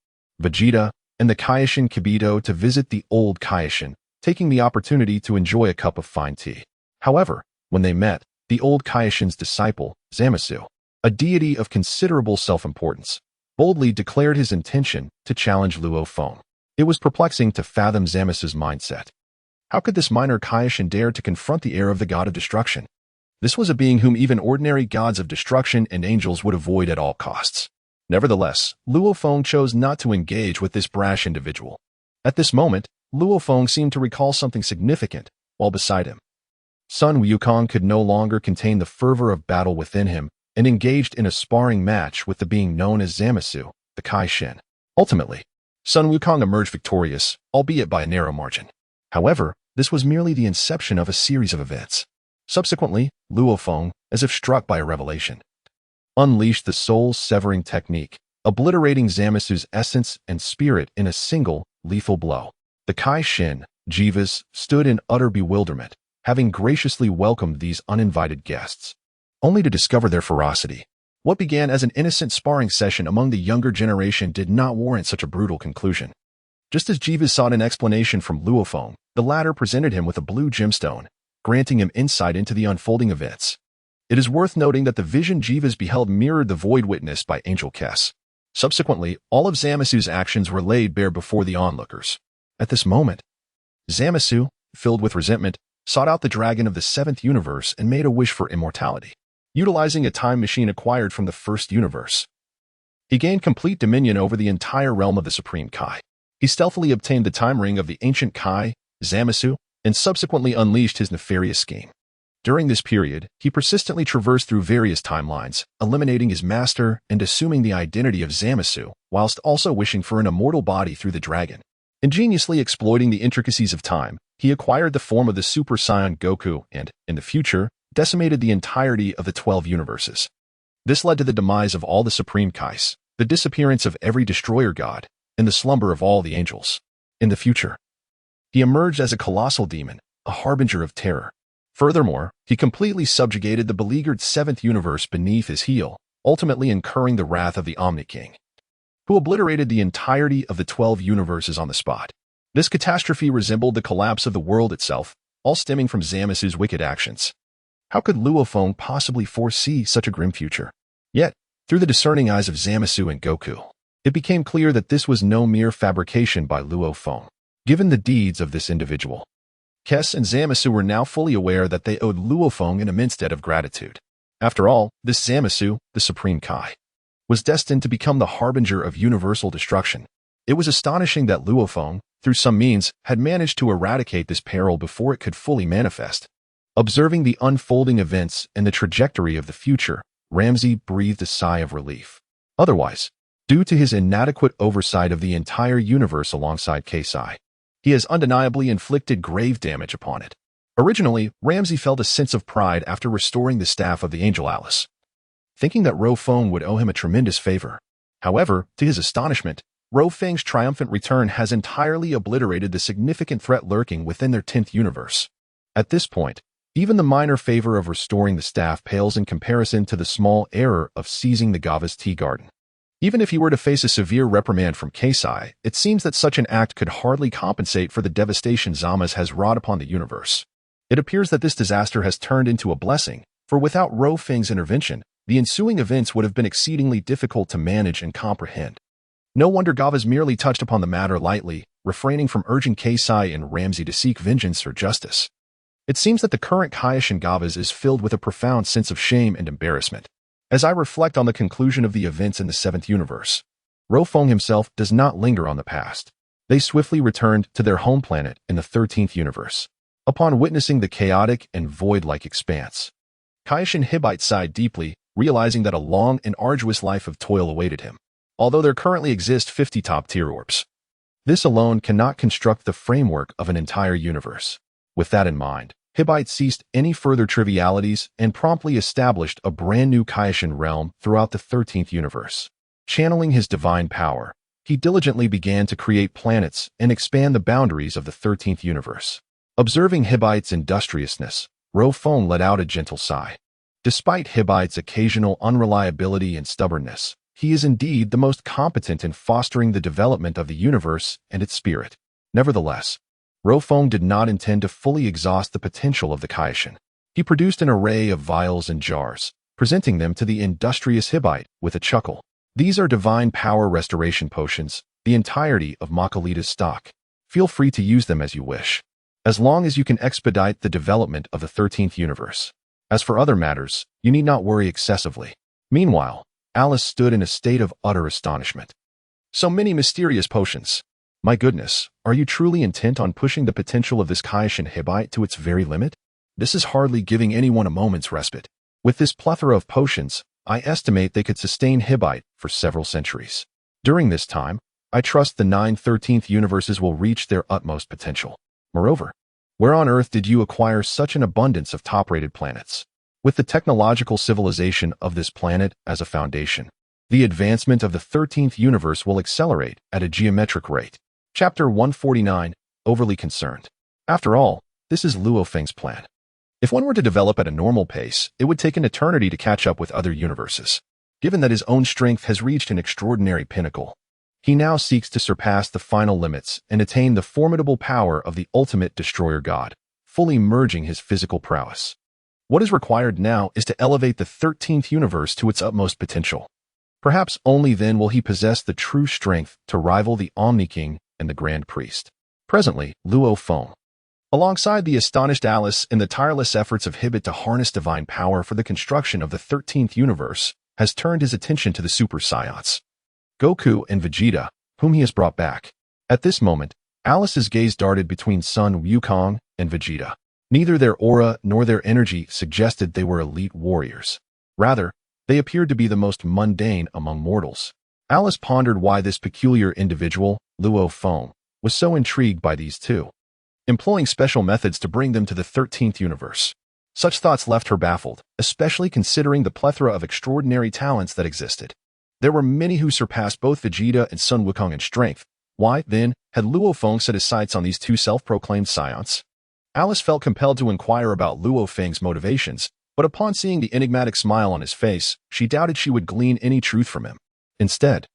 [SPEAKER 1] Vegeta, and the Kaioshin Kibito to visit the old Kaioshin, taking the opportunity to enjoy a cup of fine tea. However, when they met, the old Kaioshin's disciple, Zamasu, a deity of considerable self-importance, boldly declared his intention to challenge Luo Feng. It was perplexing to fathom Zamasu's mindset. How could this minor Kaioshin dare to confront the heir of the god of destruction? This was a being whom even ordinary gods of destruction and angels would avoid at all costs. Nevertheless, Luo Feng chose not to engage with this brash individual. At this moment, Luo Feng seemed to recall something significant while beside him. Sun Wukong could no longer contain the fervor of battle within him and engaged in a sparring match with the being known as Zamasu, the Kai Shin. Ultimately, Sun Wukong emerged victorious, albeit by a narrow margin. However, this was merely the inception of a series of events. Subsequently, Luo Feng, as if struck by a revelation, unleashed the soul-severing technique, obliterating Zamasu's essence and spirit in a single, lethal blow. The Kai Shin, Jivas, stood in utter bewilderment, having graciously welcomed these uninvited guests, only to discover their ferocity. What began as an innocent sparring session among the younger generation did not warrant such a brutal conclusion. Just as Jivas sought an explanation from Luo Feng, the latter presented him with a blue gemstone, granting him insight into the unfolding events. It is worth noting that the vision Jivas beheld mirrored the void witnessed by Angel Kes. Subsequently, all of Zamasu's actions were laid bare before the onlookers. At this moment, Zamasu, filled with resentment, sought out the dragon of the 7th universe and made a wish for immortality. Utilizing a time machine acquired from the 1st universe, he gained complete dominion over the entire realm of the Supreme Kai. He stealthily obtained the time ring of the ancient Kai, Zamasu, and subsequently unleashed his nefarious scheme. During this period, he persistently traversed through various timelines, eliminating his master and assuming the identity of Zamasu, whilst also wishing for an immortal body through the dragon. Ingeniously exploiting the intricacies of time, he acquired the form of the Super Saiyan Goku and, in the future, decimated the entirety of the 12 universes. This led to the demise of all the Supreme Kais, the disappearance of every destroyer god, and the slumber of all the angels. In the future, he emerged as a colossal demon, a harbinger of terror. Furthermore, he completely subjugated the beleaguered 7th universe beneath his heel, ultimately incurring the wrath of the Omni King, who obliterated the entirety of the 12 universes on the spot. This catastrophe resembled the collapse of the world itself, all stemming from Zamasu's wicked actions. How could Luo Feng possibly foresee such a grim future? Yet, through the discerning eyes of Zamasu and Goku, it became clear that this was no mere fabrication by Luo Feng. Given the deeds of this individual, Kes and Zamasu were now fully aware that they owed Luo Feng an immense debt of gratitude. After all, this Zamasu, the Supreme Kai, was destined to become the harbinger of universal destruction. It was astonishing that Luo Feng, through some means, had managed to eradicate this peril before it could fully manifest. Observing the unfolding events and the trajectory of the future, Ramsey breathed a sigh of relief. Otherwise, due to his inadequate oversight of the entire universe alongside Keisai, he has undeniably inflicted grave damage upon it. Originally, Ramsey felt a sense of pride after restoring the staff of the Angel Alice, thinking that Luo Feng would owe him a tremendous favor. However, to his astonishment, Luo Feng's triumphant return has entirely obliterated the significant threat lurking within their 10th universe. At this point, even the minor favor of restoring the staff pales in comparison to the small error of seizing the Gava's tea garden. Even if he were to face a severe reprimand from Keisai, it seems that such an act could hardly compensate for the devastation Zamas has wrought upon the universe. It appears that this disaster has turned into a blessing, for without Luo Feng's intervention, the ensuing events would have been exceedingly difficult to manage and comprehend. No wonder Gavas merely touched upon the matter lightly, refraining from urging Keisai and Ramsey to seek vengeance or justice. It seems that the current Kaioshin Gavas is filled with a profound sense of shame and embarrassment. As I reflect on the conclusion of the events in the 7th universe, Luo Feng himself does not linger on the past. They swiftly returned to their home planet in the 13th universe. Upon witnessing the chaotic and void-like expanse, Kaioshin Hmph sighed deeply, realizing that a long and arduous life of toil awaited him. Although there currently exist 50 top-tier orbs, this alone cannot construct the framework of an entire universe. With that in mind, Hmph ceased any further trivialities and promptly established a brand new Kaioshin realm throughout the 13th universe. Channeling his divine power, he diligently began to create planets and expand the boundaries of the 13th universe. Observing Hmphi's industriousness, Luo Feng let out a gentle sigh. Despite Hmphi's occasional unreliability and stubbornness, he is indeed the most competent in fostering the development of the universe and its spirit. Nevertheless, Luo Feng did not intend to fully exhaust the potential of the Kaioshin. He produced an array of vials and jars, presenting them to the industrious Hmph with a chuckle. These are divine power restoration potions, the entirety of Makalita's stock. Feel free to use them as you wish, as long as you can expedite the development of the 13th universe. As for other matters, you need not worry excessively. Meanwhile, Alice stood in a state of utter astonishment. So many mysterious potions. My goodness, are you truly intent on pushing the potential of this Hmph to its very limit? This is hardly giving anyone a moment's respite. With this plethora of potions, I estimate they could sustain Hmph for several centuries. During this time, I trust the 9/13th universes will reach their utmost potential. Moreover, where on earth did you acquire such an abundance of top-rated planets? With the technological civilization of this planet as a foundation, the advancement of the 13th universe will accelerate at a geometric rate. Chapter 149, Overly Concerned. After all, this is Luo Feng's plan. If one were to develop at a normal pace, it would take an eternity to catch up with other universes. Given that his own strength has reached an extraordinary pinnacle, he now seeks to surpass the final limits and attain the formidable power of the ultimate destroyer god, fully merging his physical prowess. What is required now is to elevate the 13th universe to its utmost potential. Perhaps only then will he possess the true strength to rival the Omni King and the Grand Priest. Presently, Luo Feng, alongside the astonished Alice in the tireless efforts of Hmph to harness divine power for the construction of the 13th universe, has turned his attention to the Super Saiyans, Goku and Vegeta, whom he has brought back. At this moment, Alice's gaze darted between Sun Wukong and Vegeta. Neither their aura nor their energy suggested they were elite warriors. Rather, they appeared to be the most mundane among mortals. Alice pondered why this peculiar individual, Luo Feng, was so intrigued by these two, employing special methods to bring them to the 13th universe. Such thoughts left her baffled, especially considering the plethora of extraordinary talents that existed. There were many who surpassed both Vegeta and Sun Wukong in strength. Why, then, had Luo Feng set his sights on these two self-proclaimed Saiyans? Alice felt compelled to inquire about Luo Feng's motivations, but upon seeing the enigmatic smile on his face, she doubted she would glean any truth from him. Instead,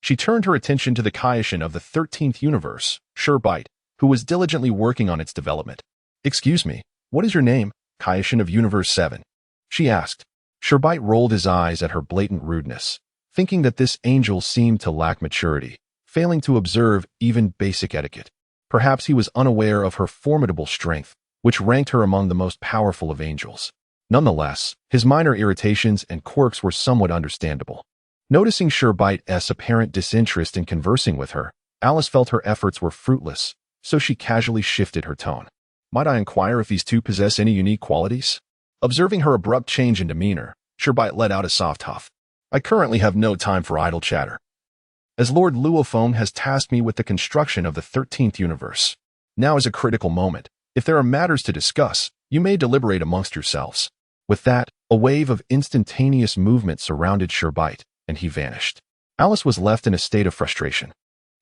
[SPEAKER 1] she turned her attention to the Kaishin of the 13th universe, Hmph, who was diligently working on its development. "Excuse me, what is your name, Kaishin of Universe 7? She asked. Hmph rolled his eyes at her blatant rudeness, thinking that this angel seemed to lack maturity, failing to observe even basic etiquette. Perhaps he was unaware of her formidable strength, which ranked her among the most powerful of angels. Nonetheless, his minor irritations and quirks were somewhat understandable. Noticing Hmph apparent disinterest in conversing with her, Alice felt her efforts were fruitless, so she casually shifted her tone. "Might I inquire if these two possess any unique qualities?" Observing her abrupt change in demeanor, Hmph let out a soft huff. "I currently have no time for idle chatter, as Lord Luo Feng has tasked me with the construction of the 13th universe. Now is a critical moment. If there are matters to discuss, you may deliberate amongst yourselves." With that, a wave of instantaneous movement surrounded Hmph, and he vanished. Alice was left in a state of frustration.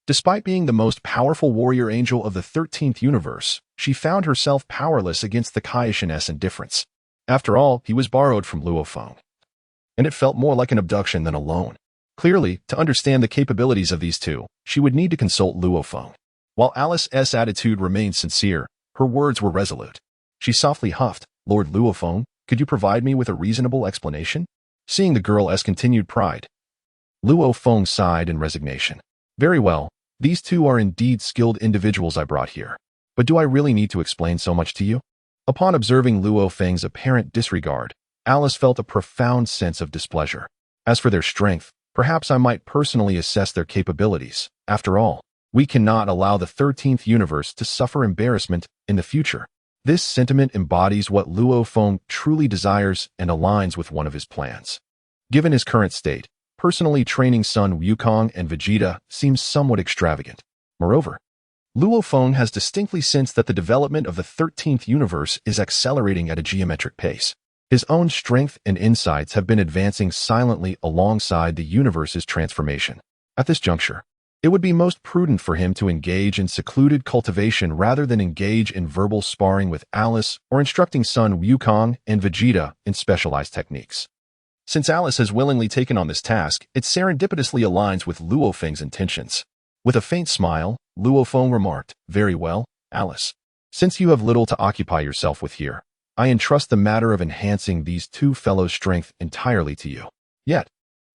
[SPEAKER 1] Despite being the most powerful warrior angel of the 13th universe, she found herself powerless against the Kaishin's indifference. After all, he was borrowed from Luo Feng, and it felt more like an abduction than a loan. Clearly, to understand the capabilities of these two, she would need to consult Luo Feng. While Alice's attitude remained sincere, her words were resolute. She softly huffed, "Lord Luo Feng, could you provide me with a reasonable explanation?" Seeing the girl's continued pride, Luo Feng sighed in resignation. "Very well, these two are indeed skilled individuals I brought here. But do I really need to explain so much to you?" Upon observing Luo Feng's apparent disregard, Alice felt a profound sense of displeasure. As for their strength, perhaps I might personally assess their capabilities. After all, we cannot allow the 13th universe to suffer embarrassment in the future. This sentiment embodies what Luo Feng truly desires and aligns with one of his plans. Given his current state, personally training Sun Wukong and Vegeta seems somewhat extravagant. Moreover, Luo Feng has distinctly sensed that the development of the 13th universe is accelerating at a geometric pace. His own strength and insights have been advancing silently alongside the universe's transformation. At this juncture, it would be most prudent for him to engage in secluded cultivation rather than engage in verbal sparring with Alice or instructing Sun Wukong and Vegeta in specialized techniques. Since Alice has willingly taken on this task, it serendipitously aligns with Luo Feng's intentions. With a faint smile, Luo Feng remarked, "Very well, Alice. Since you have little to occupy yourself with here, I entrust the matter of enhancing these two fellows' strength entirely to you." Yet,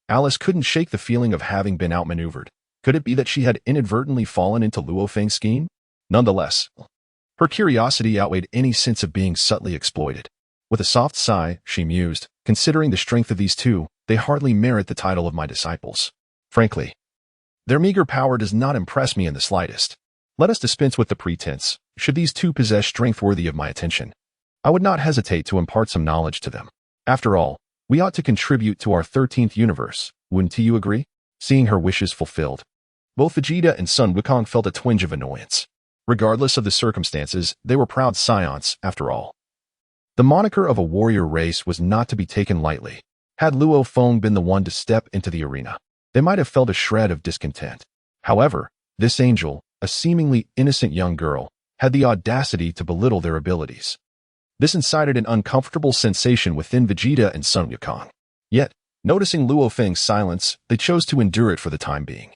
[SPEAKER 1] Alice couldn't shake the feeling of having been outmaneuvered. Could it be that she had inadvertently fallen into Luo Feng's scheme? Nonetheless, her curiosity outweighed any sense of being subtly exploited. With a soft sigh, she mused, considering the strength of these two, they hardly merit the title of my disciples. Frankly, their meager power does not impress me in the slightest. Let us dispense with the pretense. Should these two possess strength worthy of my attention, I would not hesitate to impart some knowledge to them. After all, we ought to contribute to our 13th universe, wouldn't you agree? Seeing her wishes fulfilled, both Vegeta and Sun Wukong felt a twinge of annoyance. Regardless of the circumstances, they were proud scions, after all. The moniker of a warrior race was not to be taken lightly. Had Luo Feng been the one to step into the arena, they might have felt a shred of discontent. However, this angel, a seemingly innocent young girl, had the audacity to belittle their abilities. This incited an uncomfortable sensation within Vegeta and Sun Wukong. Yet, noticing Luo Feng's silence, they chose to endure it for the time being,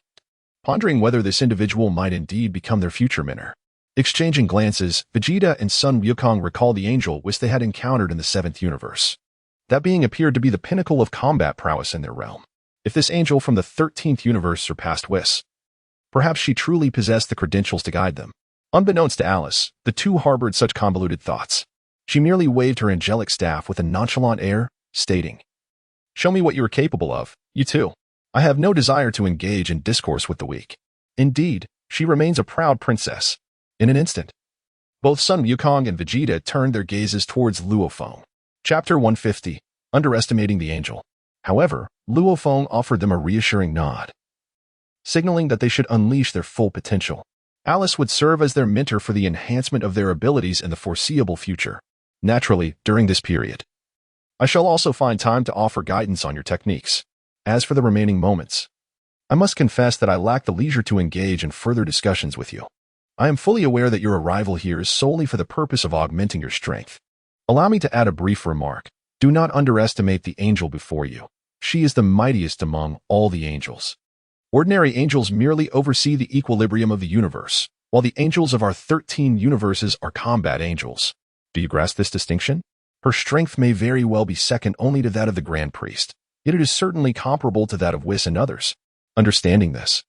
[SPEAKER 1] pondering whether this individual might indeed become their future mentor. Exchanging glances, Vegeta and Sun Wukong recalled the angel Whis they had encountered in the 7th universe. That being appeared to be the pinnacle of combat prowess in their realm. If this angel from the 13th universe surpassed Whis, perhaps she truly possessed the credentials to guide them. Unbeknownst to Alice, the two harbored such convoluted thoughts. She merely waved her angelic staff with a nonchalant air, stating, "Show me what you are capable of, you two. I have no desire to engage in discourse with the weak." Indeed, she remains a proud princess. In an instant, both Sun Wukong and Vegeta turned their gazes towards Luo Feng. Chapter 150, Underestimating the Angel. However, Luo Feng offered them a reassuring nod, signaling that they should unleash their full potential. Alice would serve as their mentor for the enhancement of their abilities in the foreseeable future. Naturally, during this period, I shall also find time to offer guidance on your techniques. As for the remaining moments, I must confess that I lack the leisure to engage in further discussions with you. I am fully aware that your arrival here is solely for the purpose of augmenting your strength. Allow me to add a brief remark. Do not underestimate the angel before you. She is the mightiest among all the angels. Ordinary angels merely oversee the equilibrium of the universe, while the angels of our 13 universes are combat angels. Do you grasp this distinction? Her strength may very well be second only to that of the Grand Priest, yet it is certainly comparable to that of Whis and others. Understanding this,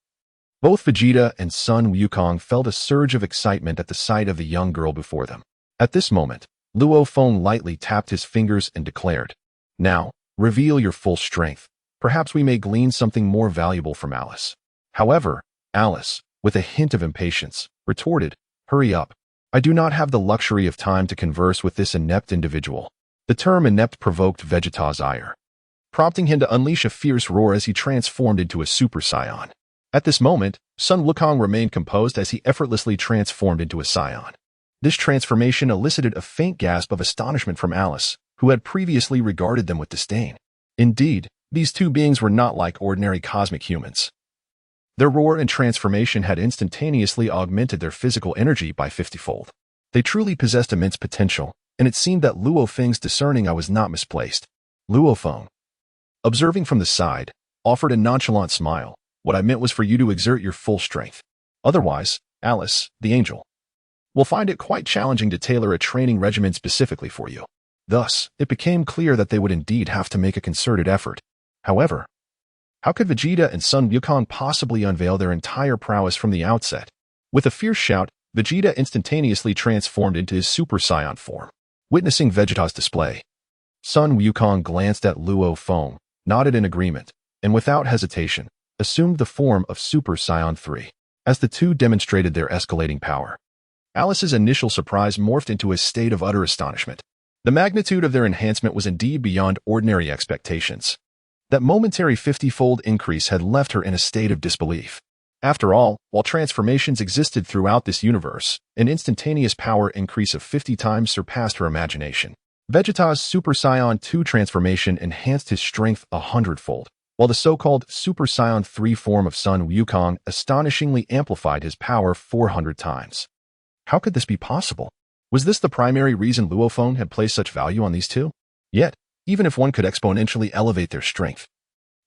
[SPEAKER 1] both Vegeta and Sun Wukong felt a surge of excitement at the sight of the young girl before them. At this moment, Luo Feng lightly tapped his fingers and declared, "Now, reveal your full strength. Perhaps we may glean something more valuable from Alice." However, Alice, with a hint of impatience, retorted, "Hurry up. I do not have the luxury of time to converse with this inept individual." The term inept provoked Vegeta's ire, prompting him to unleash a fierce roar as he transformed into a Super Saiyan. At this moment, Sun Wukong remained composed as he effortlessly transformed into a Saiyan. This transformation elicited a faint gasp of astonishment from Alice, who had previously regarded them with disdain. Indeed, these two beings were not like ordinary cosmic humans. Their roar and transformation had instantaneously augmented their physical energy by 50-fold. They truly possessed immense potential, and it seemed that Luo Feng's discerning eye was not misplaced. Luo Feng, observing from the side, offered a nonchalant smile. "What I meant was for you to exert your full strength. Otherwise, Alice, the angel, will find it quite challenging to tailor a training regimen specifically for you." Thus, it became clear that they would indeed have to make a concerted effort. However, how could Vegeta and Sun Wukong possibly unveil their entire prowess from the outset? With a fierce shout, Vegeta instantaneously transformed into his Super Saiyan form. Witnessing Vegeta's display, Sun Wukong glanced at Luo Feng, nodded in agreement, and without hesitation, assumed the form of Super Saiyan 3. As the two demonstrated their escalating power, Alice's initial surprise morphed into a state of utter astonishment. The magnitude of their enhancement was indeed beyond ordinary expectations. That momentary 50-fold increase had left her in a state of disbelief. After all, while transformations existed throughout this universe, an instantaneous power increase of 50 times surpassed her imagination. Vegeta's Super Saiyan 2 transformation enhanced his strength 100-fold, while the so-called Super Saiyan 3 form of Sun Wukong astonishingly amplified his power 400 times. How could this be possible? Was this the primary reason Luo Feng had placed such value on these two? Yet, even if one could exponentially elevate their strength,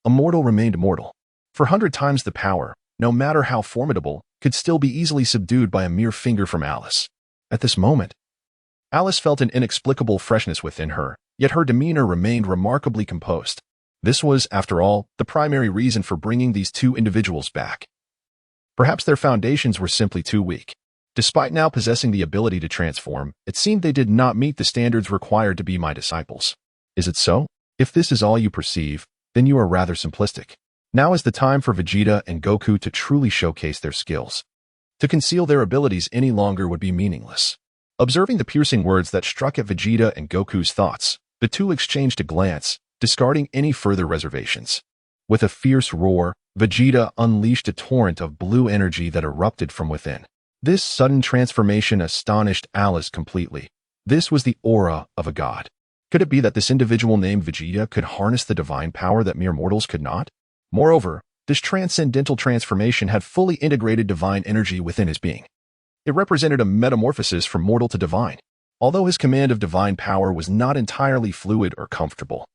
[SPEAKER 1] a mortal remained mortal. For 100 times the power, no matter how formidable, could still be easily subdued by a mere finger from Alice. At this moment, Alice felt an inexplicable freshness within her, yet her demeanor remained remarkably composed. This was, after all, the primary reason for bringing these two individuals back. Perhaps their foundations were simply too weak. Despite now possessing the ability to transform, it seemed they did not meet the standards required to be my disciples. Is it so? If this is all you perceive, then you are rather simplistic. Now is the time for Vegeta and Goku to truly showcase their skills. To conceal their abilities any longer would be meaningless. Observing the piercing words that struck at Vegeta and Goku's thoughts, the two exchanged a glance, discarding any further reservations. With a fierce roar, Vegeta unleashed a torrent of blue energy that erupted from within. This sudden transformation astonished Alice completely. This was the aura of a god. Could it be that this individual named Vegeta could harness the divine power that mere mortals could not? Moreover, this transcendental transformation had fully integrated divine energy within his being. It represented a metamorphosis from mortal to divine, although his command of divine power was not entirely fluid or comfortable.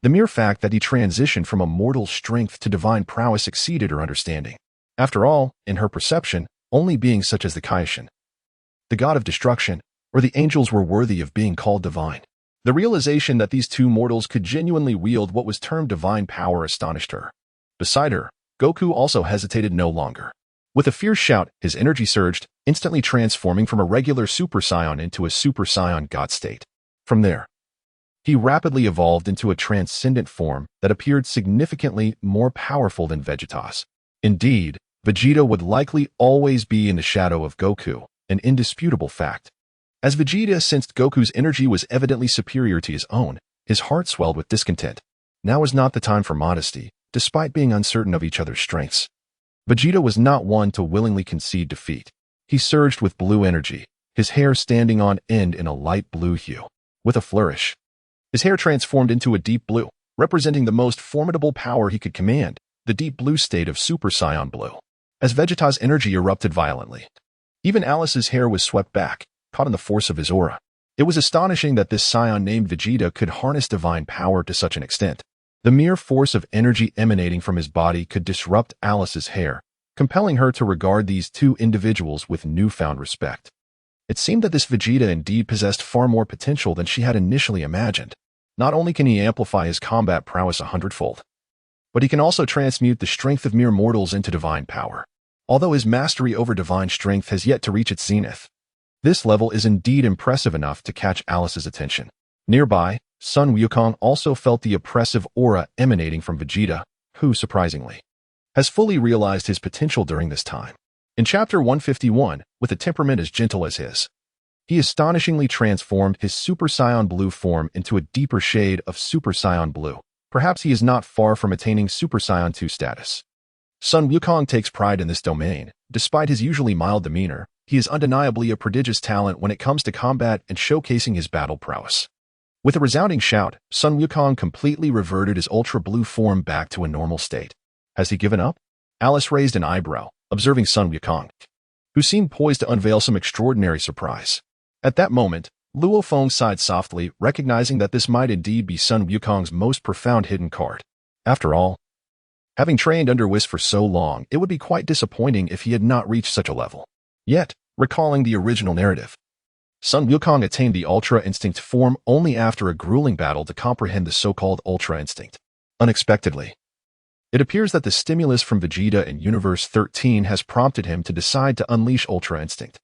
[SPEAKER 1] The mere fact that he transitioned from a mortal strength to divine prowess exceeded her understanding. After all, in her perception, only beings such as the Kaishin, the god of destruction, or the angels were worthy of being called divine. The realization that these two mortals could genuinely wield what was termed divine power astonished her. Beside her, Goku also hesitated no longer. With a fierce shout, his energy surged, instantly transforming from a regular Super Saiyan into a Super Saiyan God state. From there, he rapidly evolved into a transcendent form that appeared significantly more powerful than Vegeta's. Indeed, Vegeta would likely always be in the shadow of Goku, an indisputable fact. As Vegeta sensed Goku's energy was evidently superior to his own, his heart swelled with discontent. Now was not the time for modesty, despite being uncertain of each other's strengths. Vegeta was not one to willingly concede defeat. He surged with blue energy, his hair standing on end in a light blue hue. With a flourish, his hair transformed into a deep blue, representing the most formidable power he could command, the deep blue state of Super Saiyan Blue. As Vegeta's energy erupted violently, even Alice's hair was swept back, caught in the force of his aura. It was astonishing that this Saiyan named Vegeta could harness divine power to such an extent. The mere force of energy emanating from his body could disrupt Alice's hair, compelling her to regard these two individuals with newfound respect. It seemed that this Vegeta indeed possessed far more potential than she had initially imagined. Not only can he amplify his combat prowess 100-fold, but he can also transmute the strength of mere mortals into divine power. Although his mastery over divine strength has yet to reach its zenith, this level is indeed impressive enough to catch Alice's attention. Nearby, Sun Wukong also felt the oppressive aura emanating from Vegeta, who, surprisingly, has fully realized his potential during this time. In Chapter 151, with a temperament as gentle as his, he astonishingly transformed his Super Saiyan Blue form into a deeper shade of Super Saiyan Blue. Perhaps he is not far from attaining Super Saiyan 2 status. Sun Wukong takes pride in this domain. Despite his usually mild demeanor, he is undeniably a prodigious talent when it comes to combat and showcasing his battle prowess. With a resounding shout, Sun Wukong completely reverted his ultra blue form back to a normal state. Has he given up? Alice raised an eyebrow, observing Sun Wukong, who seemed poised to unveil some extraordinary surprise. At that moment, Luo Feng sighed softly, recognizing that this might indeed be Sun Wukong's most profound hidden card. After all, having trained under Whis for so long, it would be quite disappointing if he had not reached such a level. Yet, recalling the original narrative, Sun Wukong attained the Ultra Instinct form only after a grueling battle to comprehend the so-called Ultra Instinct. Unexpectedly, it appears that the stimulus from Vegeta in Universe 13 has prompted him to decide to unleash Ultra Instinct.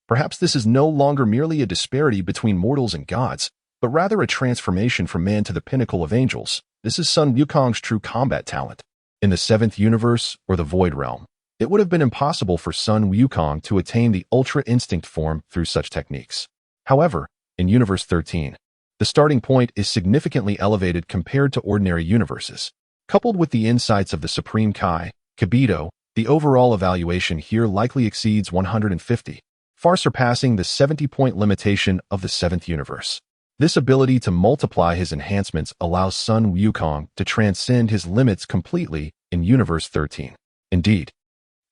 [SPEAKER 1] Perhaps this is no longer merely a disparity between mortals and gods, but rather a transformation from man to the pinnacle of angels. This is Sun Wukong's true combat talent. In the 7th universe, or the Void Realm, it would have been impossible for Sun Wukong to attain the Ultra Instinct form through such techniques. However, in Universe 13, the starting point is significantly elevated compared to ordinary universes. Coupled with the insights of the Supreme Kai, Kibito, the overall evaluation here likely exceeds 150, far surpassing the 70-point limitation of the 7th universe. This ability to multiply his enhancements allows Sun Wukong to transcend his limits completely in Universe 13. Indeed,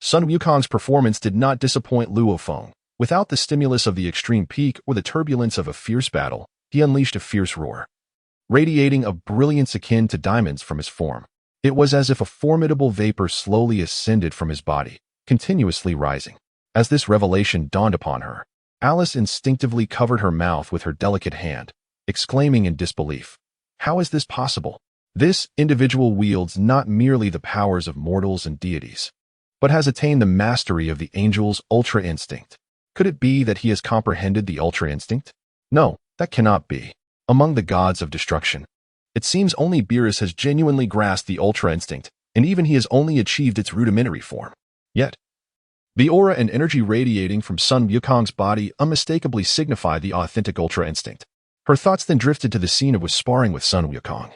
[SPEAKER 1] Sun Wukong's performance did not disappoint Luo Feng. Without the stimulus of the extreme peak or the turbulence of a fierce battle, he unleashed a fierce roar, radiating a brilliance akin to diamonds from his form. It was as if a formidable vapor slowly ascended from his body, continuously rising. As this revelation dawned upon her, Alice instinctively covered her mouth with her delicate hand, exclaiming in disbelief, "How is this possible? This individual wields not merely the powers of mortals and deities, but has attained the mastery of the angel's ultra instinct." Could it be that he has comprehended the Ultra Instinct? No, that cannot be. Among the gods of destruction, it seems only Beerus has genuinely grasped the Ultra Instinct, and even he has only achieved its rudimentary form. Yet, the aura and energy radiating from Sun Wukong's body unmistakably signify the authentic Ultra Instinct. Her thoughts then drifted to the scene of Whis sparring with Sun Wukong,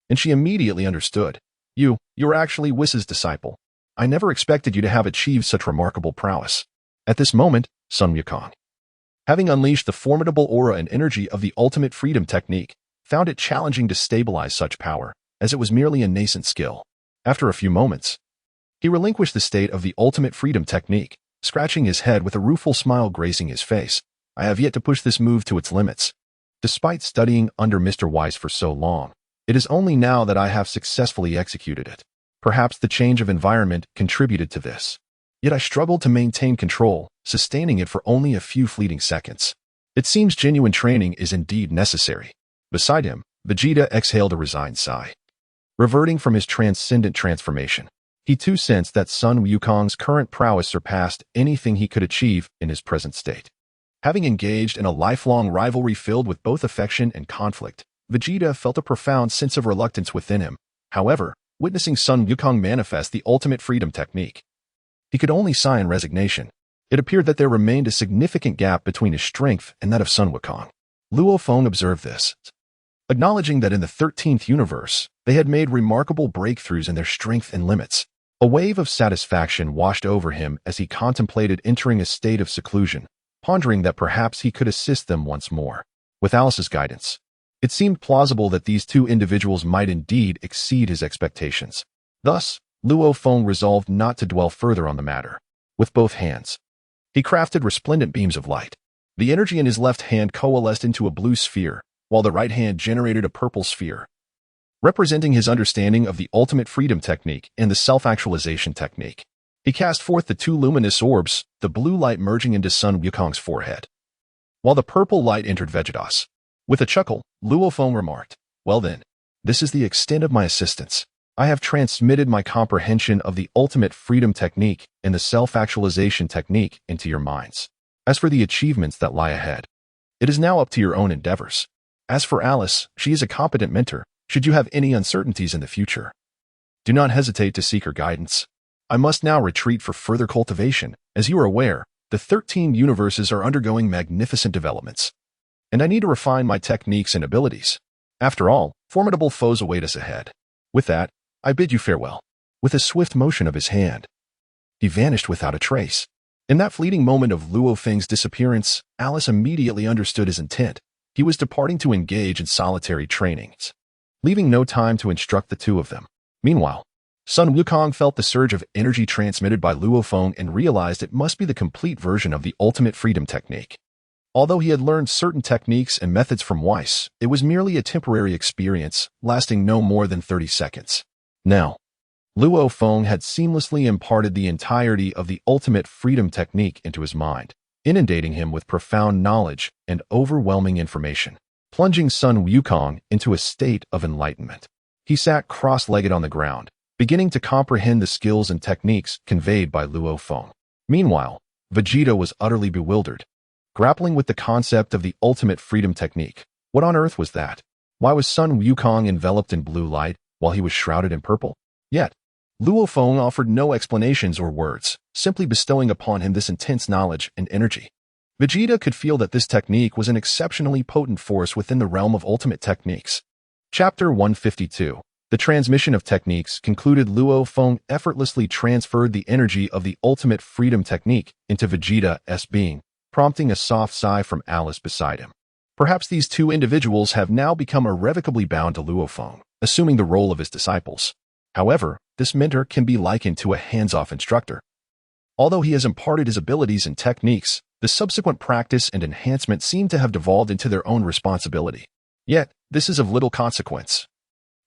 [SPEAKER 1] and she immediately understood. You're actually Whis' disciple. I never expected you to have achieved such remarkable prowess. At this moment, Sun Wukong, having unleashed the formidable aura and energy of the ultimate freedom technique, found it challenging to stabilize such power, as it was merely a nascent skill. After a few moments, he relinquished the state of the ultimate freedom technique, scratching his head with a rueful smile gracing his face. I have yet to push this move to its limits. Despite studying under Mr. Whis for so long, it is only now that I have successfully executed it. Perhaps the change of environment contributed to this. Yet I struggled to maintain control, sustaining it for only a few fleeting seconds. It seems genuine training is indeed necessary. Beside him, Vegeta exhaled a resigned sigh. Reverting from his transcendent transformation, he too sensed that Sun Wukong's current prowess surpassed anything he could achieve in his present state. Having engaged in a lifelong rivalry filled with both affection and conflict, Vegeta felt a profound sense of reluctance within him. However, witnessing Sun Wukong manifest the ultimate freedom technique, he could only sigh in resignation. It appeared that there remained a significant gap between his strength and that of Sun Wukong. Luo Feng observed this, acknowledging that in the 13th universe, they had made remarkable breakthroughs in their strength and limits. A wave of satisfaction washed over him as he contemplated entering a state of seclusion, pondering that perhaps he could assist them once more. With Alice's guidance, it seemed plausible that these two individuals might indeed exceed his expectations. Thus, Luo Feng resolved not to dwell further on the matter. With both hands, he crafted resplendent beams of light. The energy in his left hand coalesced into a blue sphere, while the right hand generated a purple sphere, representing his understanding of the ultimate freedom technique and the self-actualization technique. He cast forth the two luminous orbs, the blue light merging into Sun Wukong's forehead, while the purple light entered Vegeta's. With a chuckle, Luo Feng remarked, "Well then, this is the extent of my assistance. I have transmitted my comprehension of the ultimate freedom technique and the self-actualization technique into your minds. As for the achievements that lie ahead, it is now up to your own endeavors. As for Alice, she is a competent mentor. Should you have any uncertainties in the future, do not hesitate to seek her guidance. I must now retreat for further cultivation. As you are aware, the 13 universes are undergoing magnificent developments, and I need to refine my techniques and abilities. After all, formidable foes await us ahead. With that, I bid you farewell." With a swift motion of his hand, he vanished without a trace. In that fleeting moment of Luo Feng's disappearance, Alice immediately understood his intent. He was departing to engage in solitary trainings, leaving no time to instruct the two of them. Meanwhile, Sun Wukong felt the surge of energy transmitted by Luo Feng and realized it must be the complete version of the ultimate freedom technique. Although he had learned certain techniques and methods from Whis, it was merely a temporary experience, lasting no more than 30 seconds. Now, Luo Feng had seamlessly imparted the entirety of the ultimate freedom technique into his mind, inundating him with profound knowledge and overwhelming information, plunging Sun Wukong into a state of enlightenment. He sat cross-legged on the ground, beginning to comprehend the skills and techniques conveyed by Luo Feng. Meanwhile, Vegeta was utterly bewildered, grappling with the concept of the ultimate freedom technique. What on earth was that? Why was Sun Wukong enveloped in blue light while he was shrouded in purple? Yet, Luo Feng offered no explanations or words, simply bestowing upon him this intense knowledge and energy. Vegeta could feel that this technique was an exceptionally potent force within the realm of ultimate techniques. Chapter 152. The transmission of techniques concluded. Luo Feng effortlessly transferred the energy of the ultimate freedom technique into Vegeta's being, prompting a soft sigh from Alice beside him. Perhaps these two individuals have now become irrevocably bound to Luo Feng, assuming the role of his disciples. However, this mentor can be likened to a hands-off instructor. Although he has imparted his abilities and techniques, the subsequent practice and enhancement seem to have devolved into their own responsibility. Yet, this is of little consequence,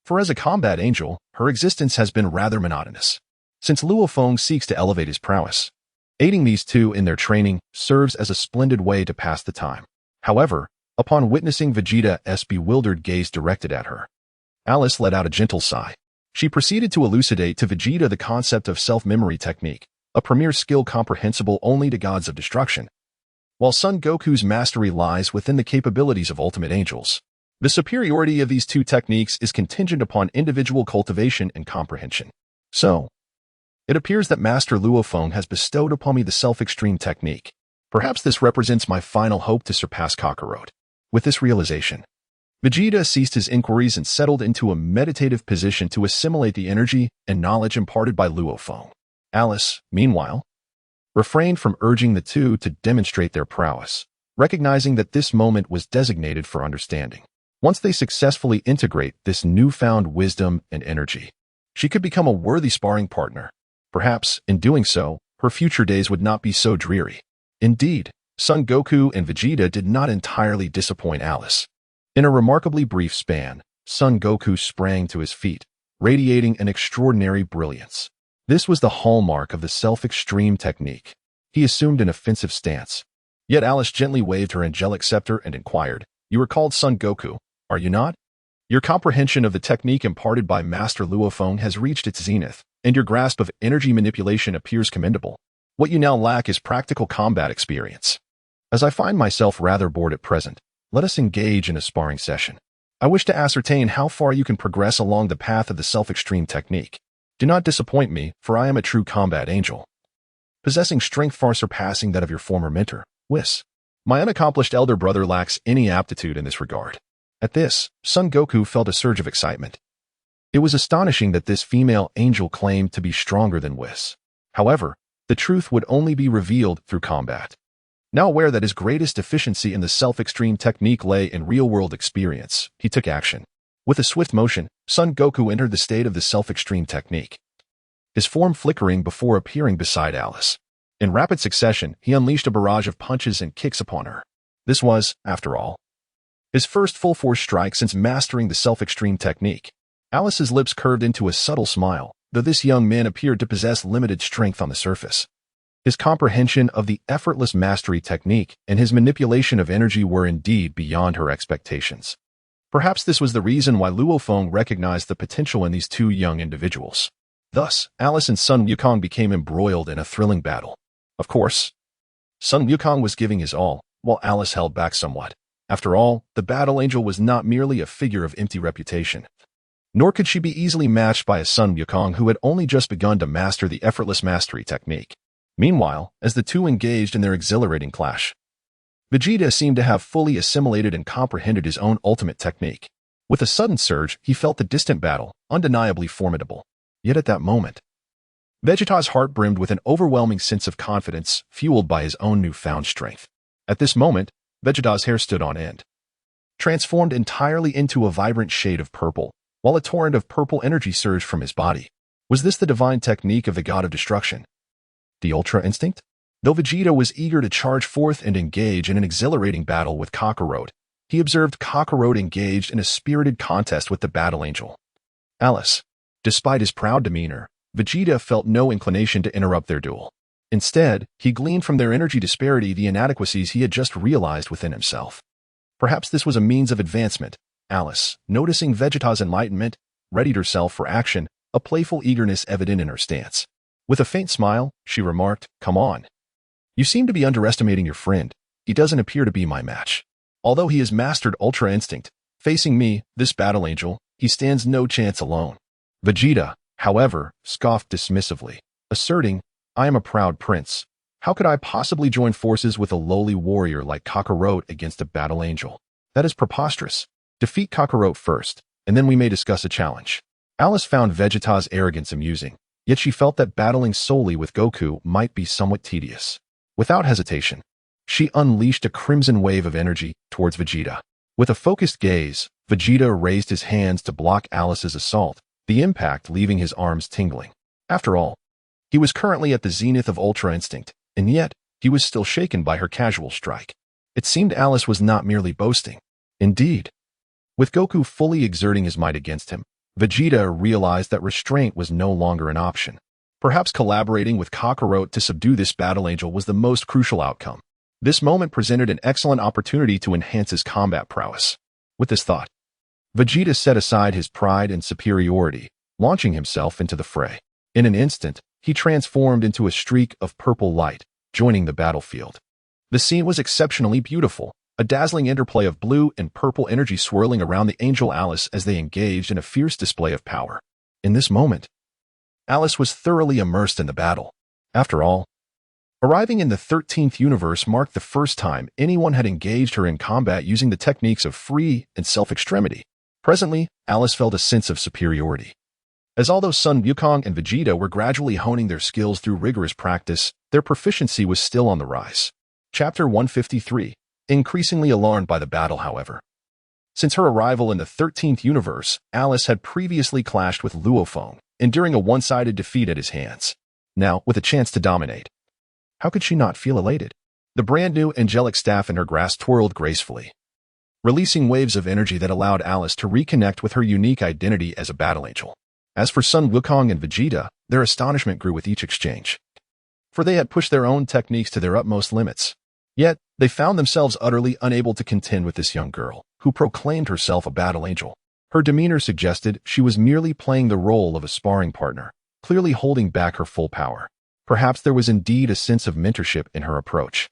[SPEAKER 1] for as a combat angel, her existence has been rather monotonous. Since Luo Feng seeks to elevate his prowess, aiding these two in their training serves as a splendid way to pass the time. However, upon witnessing Vegeta's bewildered gaze directed at her, Alice let out a gentle sigh. She proceeded to elucidate to Vegeta the concept of self-memory technique, a premier skill comprehensible only to gods of destruction. while Son Goku's mastery lies within the capabilities of ultimate angels. The superiority of these two techniques is contingent upon individual cultivation and comprehension. So, it appears that Master Luo Feng has bestowed upon me the self-extreme technique. Perhaps this represents my final hope to surpass Kakarot. With this realization, Vegeta ceased his inquiries and settled into a meditative position to assimilate the energy and knowledge imparted by Luo Feng. Alice, meanwhile, refrained from urging the two to demonstrate their prowess, recognizing that this moment was designated for understanding. Once they successfully integrate this newfound wisdom and energy, she could become a worthy sparring partner. Perhaps, in doing so, her future days would not be so dreary. Indeed, Son Goku and Vegeta did not entirely disappoint Alice. In a remarkably brief span, Son Goku sprang to his feet, radiating an extraordinary brilliance. This was the hallmark of the self-extreme technique. He assumed an offensive stance. Yet Alice gently waved her angelic scepter and inquired, "You are called Son Goku, are you not? Your comprehension of the technique imparted by Master Luo Feng has reached its zenith, and your grasp of energy manipulation appears commendable. What you now lack is practical combat experience. As I find myself rather bored at present, let us engage in a sparring session. I wish to ascertain how far you can progress along the path of the self-extreme technique. Do not disappoint me, for I am a true combat angel, possessing strength far surpassing that of your former mentor, Whis. My unaccomplished elder brother lacks any aptitude in this regard." At this, Son Goku felt a surge of excitement. It was astonishing that this female angel claimed to be stronger than Whis. However, the truth would only be revealed through combat. Now aware that his greatest deficiency in the self-extreme technique lay in real-world experience, he took action. With a swift motion, Son Goku entered the state of the self-extreme technique, his form flickering before appearing beside Alice. In rapid succession, he unleashed a barrage of punches and kicks upon her. This was, after all, his first full-force strike since mastering the self-extreme technique. Alice's lips curved into a subtle smile, though this young man appeared to possess limited strength on the surface. His comprehension of the effortless mastery technique and his manipulation of energy were indeed beyond her expectations. Perhaps this was the reason why Luo Feng recognized the potential in these two young individuals. Thus, Alice and Sun Wukong became embroiled in a thrilling battle. Of course, Sun Wukong was giving his all, while Alice held back somewhat. After all, the battle angel was not merely a figure of empty reputation. Nor could she be easily matched by a Sun Wukong who had only just begun to master the effortless mastery technique. Meanwhile, as the two engaged in their exhilarating clash, Vegeta seemed to have fully assimilated and comprehended his own ultimate technique. With a sudden surge, he felt the distant battle, undeniably formidable. Yet at that moment, Vegeta's heart brimmed with an overwhelming sense of confidence, fueled by his own newfound strength. At this moment, Vegeta's hair stood on end, transformed entirely into a vibrant shade of purple, while a torrent of purple energy surged from his body. Was this the divine technique of the god of destruction? The Ultra Instinct? Though Vegeta was eager to charge forth and engage in an exhilarating battle with Kakarot, he observed Kakarot engaged in a spirited contest with the Battle Angel, Alice. Despite his proud demeanor, Vegeta felt no inclination to interrupt their duel. Instead, he gleaned from their energy disparity the inadequacies he had just realized within himself. Perhaps this was a means of advancement. Alice, noticing Vegeta's enlightenment, readied herself for action, a playful eagerness evident in her stance. With a faint smile, she remarked, "Come on. You seem to be underestimating your friend. He doesn't appear to be my match. Although he has mastered Ultra Instinct, facing me, this Battle Angel, he stands no chance alone." Vegeta, however, scoffed dismissively, asserting, "I am a proud prince. How could I possibly join forces with a lowly warrior like Kakarot against a Battle Angel? That is preposterous. Defeat Kakarot first, and then we may discuss a challenge." Alice found Vegeta's arrogance amusing, yet she felt that battling solely with Goku might be somewhat tedious. Without hesitation, she unleashed a crimson wave of energy towards Vegeta. With a focused gaze, Vegeta raised his hands to block Alice's assault, the impact leaving his arms tingling. After all, he was currently at the zenith of Ultra Instinct, and yet he was still shaken by her casual strike. It seemed Alice was not merely boasting. Indeed, with Goku fully exerting his might against him, Vegeta realized that restraint was no longer an option. Perhaps collaborating with Kakarot to subdue this Battle Angel was the most crucial outcome. This moment presented an excellent opportunity to enhance his combat prowess. With this thought, Vegeta set aside his pride and superiority, launching himself into the fray. In an instant, he transformed into a streak of purple light, joining the battlefield. The scene was exceptionally beautiful, a dazzling interplay of blue and purple energy swirling around the angel Alice as they engaged in a fierce display of power. In this moment, Alice was thoroughly immersed in the battle. After all, arriving in the 13th universe marked the first time anyone had engaged her in combat using the techniques of free and self-extremity. Presently, Alice felt a sense of superiority. As although Sun Wukong and Vegeta were gradually honing their skills through rigorous practice, their proficiency was still on the rise. Chapter 153. Increasingly alarmed by the battle, however. Since her arrival in the 13th universe, Alice had previously clashed with Luo Feng, enduring a one-sided defeat at his hands. Now, with a chance to dominate, how could she not feel elated? The brand-new angelic staff in her grasp twirled gracefully, releasing waves of energy that allowed Alice to reconnect with her unique identity as a battle angel. As for Sun Wukong and Vegeta, their astonishment grew with each exchange, for they had pushed their own techniques to their utmost limits. Yet, they found themselves utterly unable to contend with this young girl, who proclaimed herself a battle angel. Her demeanor suggested she was merely playing the role of a sparring partner, clearly holding back her full power. Perhaps there was indeed a sense of mentorship in her approach.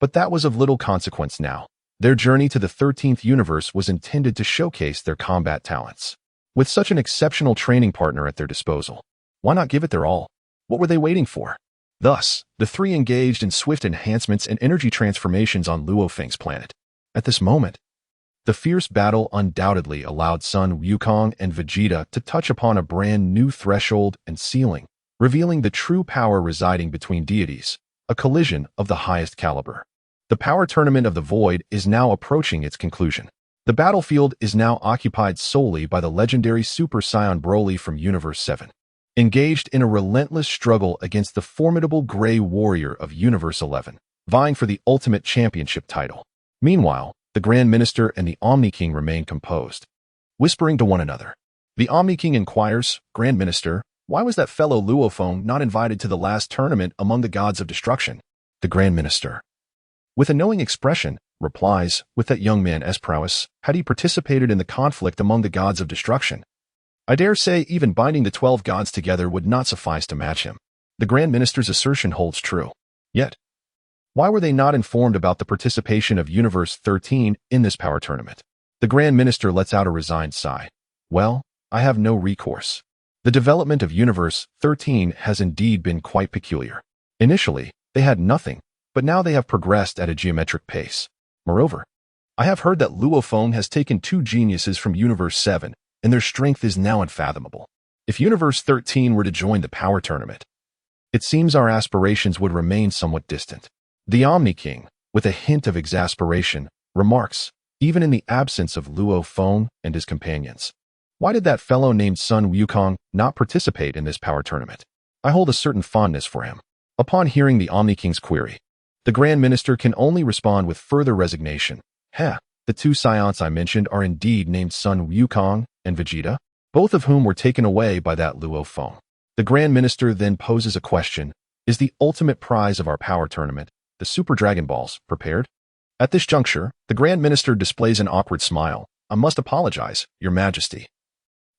[SPEAKER 1] But that was of little consequence now. Their journey to the 13th universe was intended to showcase their combat talents. With such an exceptional training partner at their disposal, why not give it their all? What were they waiting for? Thus, the three engaged in swift enhancements and energy transformations on Luo Feng's planet. At this moment, the fierce battle undoubtedly allowed Sun Wukong and Vegeta to touch upon a brand new threshold and ceiling, revealing the true power residing between deities, a collision of the highest caliber. The power tournament of the Void is now approaching its conclusion. The battlefield is now occupied solely by the legendary Super Saiyan Broly from Universe 7, engaged in a relentless struggle against the formidable Grey Warrior of Universe 11, vying for the ultimate championship title. Meanwhile, the Grand Minister and the Omni King remain composed, whispering to one another. The Omni King inquires, "Grand Minister, why was that fellow Luo Feng not invited to the last tournament among the gods of destruction?" The Grand Minister, with a knowing expression, replies, "With that young man's prowess, had he participated in the conflict among the gods of destruction, I dare say even binding the 12 gods together would not suffice to match him." The Grand Minister's assertion holds true. Yet, why were they not informed about the participation of Universe 13 in this power tournament? The Grand Minister lets out a resigned sigh. "Well, I have no recourse. The development of Universe 13 has indeed been quite peculiar. Initially, they had nothing, but now they have progressed at a geometric pace. Moreover, I have heard that Luo Feng has taken 2 geniuses from Universe 7, and their strength is now unfathomable. If Universe 13 were to join the power tournament, it seems our aspirations would remain somewhat distant." The Omni King, with a hint of exasperation, remarks, "Even in the absence of Luo Feng and his companions, why did that fellow named Sun Wukong not participate in this power tournament? I hold a certain fondness for him." Upon hearing the Omni King's query, the Grand Minister can only respond with further resignation. The 2 Saiyans I mentioned are indeed named Sun Wukong and Vegeta, both of whom were taken away by that Luo Feng. The Grand Minister then poses a question. Is the ultimate prize of our power tournament, the Super Dragon Balls, prepared? At this juncture, the Grand Minister displays an awkward smile. "I must apologize, Your Majesty.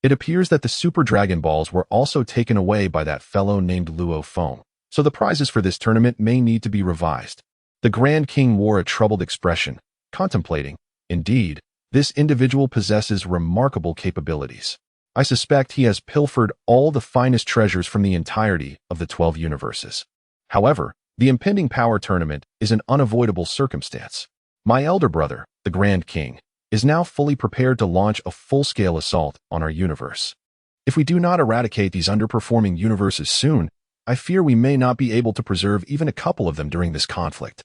[SPEAKER 1] It appears that the Super Dragon Balls were also taken away by that fellow named Luo Feng, so the prizes for this tournament may need to be revised." The Grand King wore a troubled expression, contemplating. Indeed, this individual possesses remarkable capabilities. I suspect he has pilfered all the finest treasures from the entirety of the 12 universes. However, the impending power tournament is an unavoidable circumstance. My elder brother, the Grand King, is now fully prepared to launch a full-scale assault on our universe. If we do not eradicate these underperforming universes soon, I fear we may not be able to preserve even a couple of them during this conflict.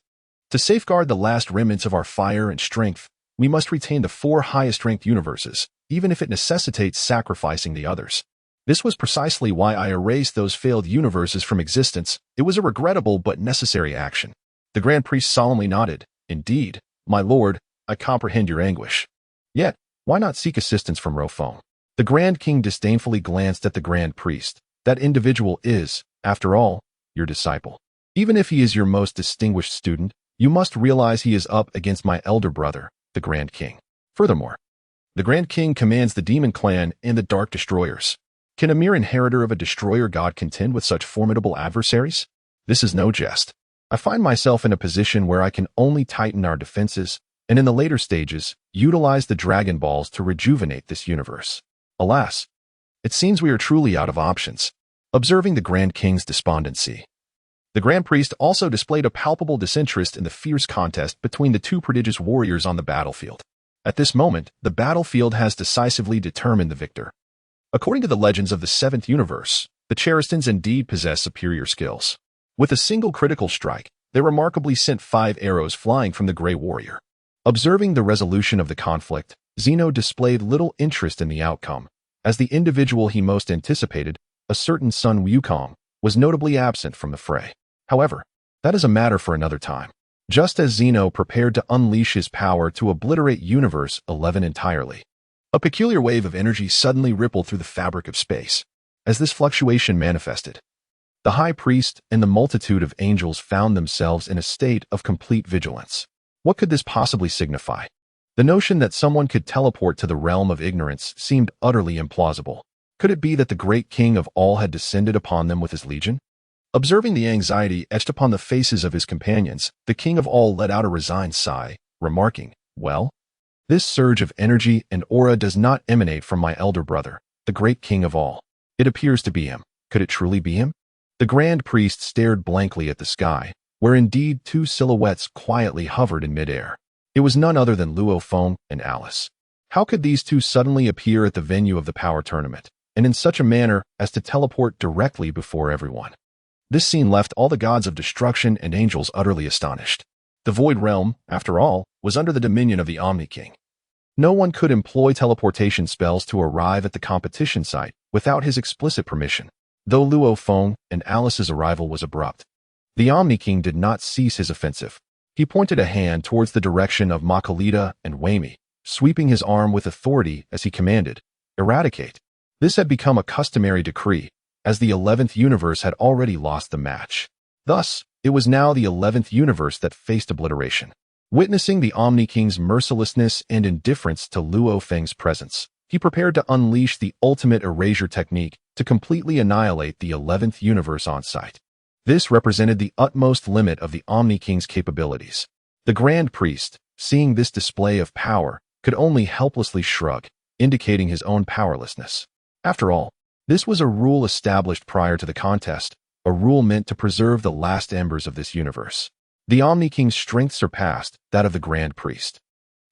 [SPEAKER 1] To safeguard the last remnants of our fire and strength, we must retain the 4 highest-ranked universes, even if it necessitates sacrificing the others. This was precisely why I erased those failed universes from existence. It was a regrettable but necessary action. The Grand Priest solemnly nodded. "Indeed, my lord, I comprehend your anguish. Yet, why not seek assistance from Luo Feng?" The Grand King disdainfully glanced at the Grand Priest. "That individual is, after all, your disciple. Even if he is your most distinguished student, you must realize he is up against my elder brother, the Grand King. Furthermore, the Grand King commands the Demon Clan and the Dark Destroyers. Can a mere inheritor of a destroyer god contend with such formidable adversaries? This is no jest. I find myself in a position where I can only tighten our defenses, and in the later stages, utilize the Dragon Balls to rejuvenate this universe. Alas, it seems we are truly out of options. Observing the Grand King's despondency, the Grand Priest also displayed a palpable disinterest in the fierce contest between the two prodigious warriors on the battlefield. At this moment, the battlefield has decisively determined the victor. According to the legends of the Seventh Universe, the Cheristons indeed possess superior skills. With a single critical strike, they remarkably sent 5 arrows flying from the Grey Warrior. Observing the resolution of the conflict, Zeno displayed little interest in the outcome, as the individual he most anticipated, a certain Sun Wukong, was notably absent from the fray. However, that is a matter for another time. Just as Zeno prepared to unleash his power to obliterate Universe 11 entirely, a peculiar wave of energy suddenly rippled through the fabric of space. As this fluctuation manifested, the High Priest and the multitude of angels found themselves in a state of complete vigilance. What could this possibly signify? The notion that someone could teleport to the realm of ignorance seemed utterly implausible. Could it be that the great king of all had descended upon them with his legion? Observing the anxiety etched upon the faces of his companions, the king of all let out a resigned sigh, remarking, "Well, this surge of energy and aura does not emanate from my elder brother, the great king of all. It appears to be him. Could it truly be him?" The Grand Priest stared blankly at the sky, where indeed 2 silhouettes quietly hovered in midair. It was none other than Luo Feng and Alice. How could these two suddenly appear at the venue of the power tournament, and in such a manner as to teleport directly before everyone? This scene left all the gods of destruction and angels utterly astonished. The Void Realm, after all, was under the dominion of the Omni King. No one could employ teleportation spells to arrive at the competition site without his explicit permission. Though Luo Feng and Alice's arrival was abrupt, the Omni King did not cease his offensive. He pointed a hand towards the direction of Makalita and Wami, sweeping his arm with authority as he commanded, "Eradicate." This had become a customary decree, as the 11th universe had already lost the match. Thus, it was now the 11th universe that faced obliteration. Witnessing the Omni King's mercilessness and indifference to Luo Feng's presence, he prepared to unleash the ultimate erasure technique to completely annihilate the 11th universe on sight. This represented the utmost limit of the Omni King's capabilities. The Grand Priest, seeing this display of power, could only helplessly shrug, indicating his own powerlessness. After all, this was a rule established prior to the contest, a rule meant to preserve the last embers of this universe. The Omni King's strength surpassed that of the Grand Priest.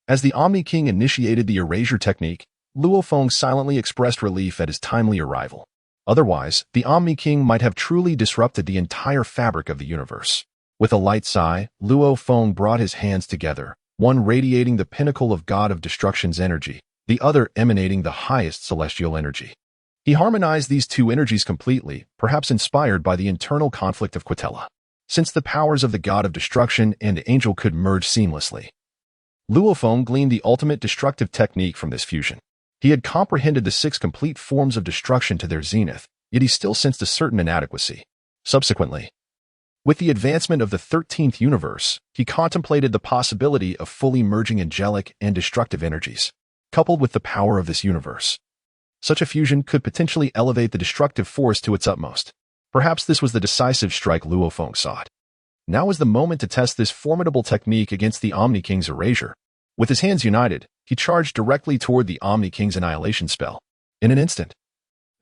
[SPEAKER 1] As the Omni King initiated the erasure technique, Luo Feng silently expressed relief at his timely arrival. Otherwise, the Omni King might have truly disrupted the entire fabric of the universe. With a light sigh, Luo Feng brought his hands together, one radiating the pinnacle of God of Destruction's energy, the other emanating the highest celestial energy. He harmonized these two energies completely, perhaps inspired by the internal conflict of Quatella, since the powers of the God of Destruction and Angel could merge seamlessly. Luo Feng gleaned the ultimate destructive technique from this fusion. He had comprehended the 6 complete forms of destruction to their zenith, yet he still sensed a certain inadequacy. Subsequently, with the advancement of the 13th universe, he contemplated the possibility of fully merging angelic and destructive energies, coupled with the power of this universe. Such a fusion could potentially elevate the destructive force to its utmost. Perhaps this was the decisive strike Luo Feng sought. Now was the moment to test this formidable technique against the Omni King's erasure. With his hands united, he charged directly toward the Omni King's annihilation spell. In an instant,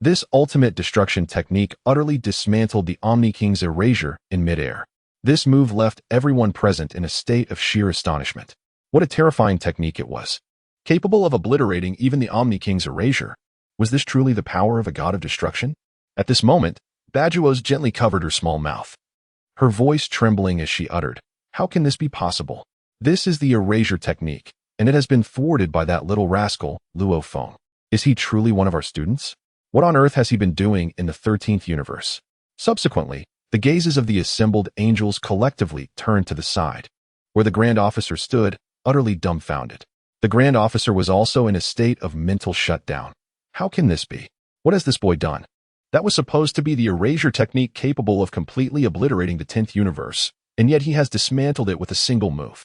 [SPEAKER 1] this ultimate destruction technique utterly dismantled the Omni King's erasure in midair. This move left everyone present in a state of sheer astonishment. What a terrifying technique it was. Capable of obliterating even the Omni King's erasure. Was this truly the power of a god of destruction? At this moment, Bajuos gently covered her small mouth, her voice trembling as she uttered, "How can this be possible? This is the erasure technique, and it has been thwarted by that little rascal, Luo Feng. Is he truly one of our students? What on earth has he been doing in the 13th universe?" Subsequently, the gazes of the assembled angels collectively turned to the side, where the Grand Officer stood, utterly dumbfounded. The Grand Officer was also in a state of mental shutdown. How can this be? What has this boy done? That was supposed to be the erasure technique capable of completely obliterating the 10th universe, and yet he has dismantled it with a single move.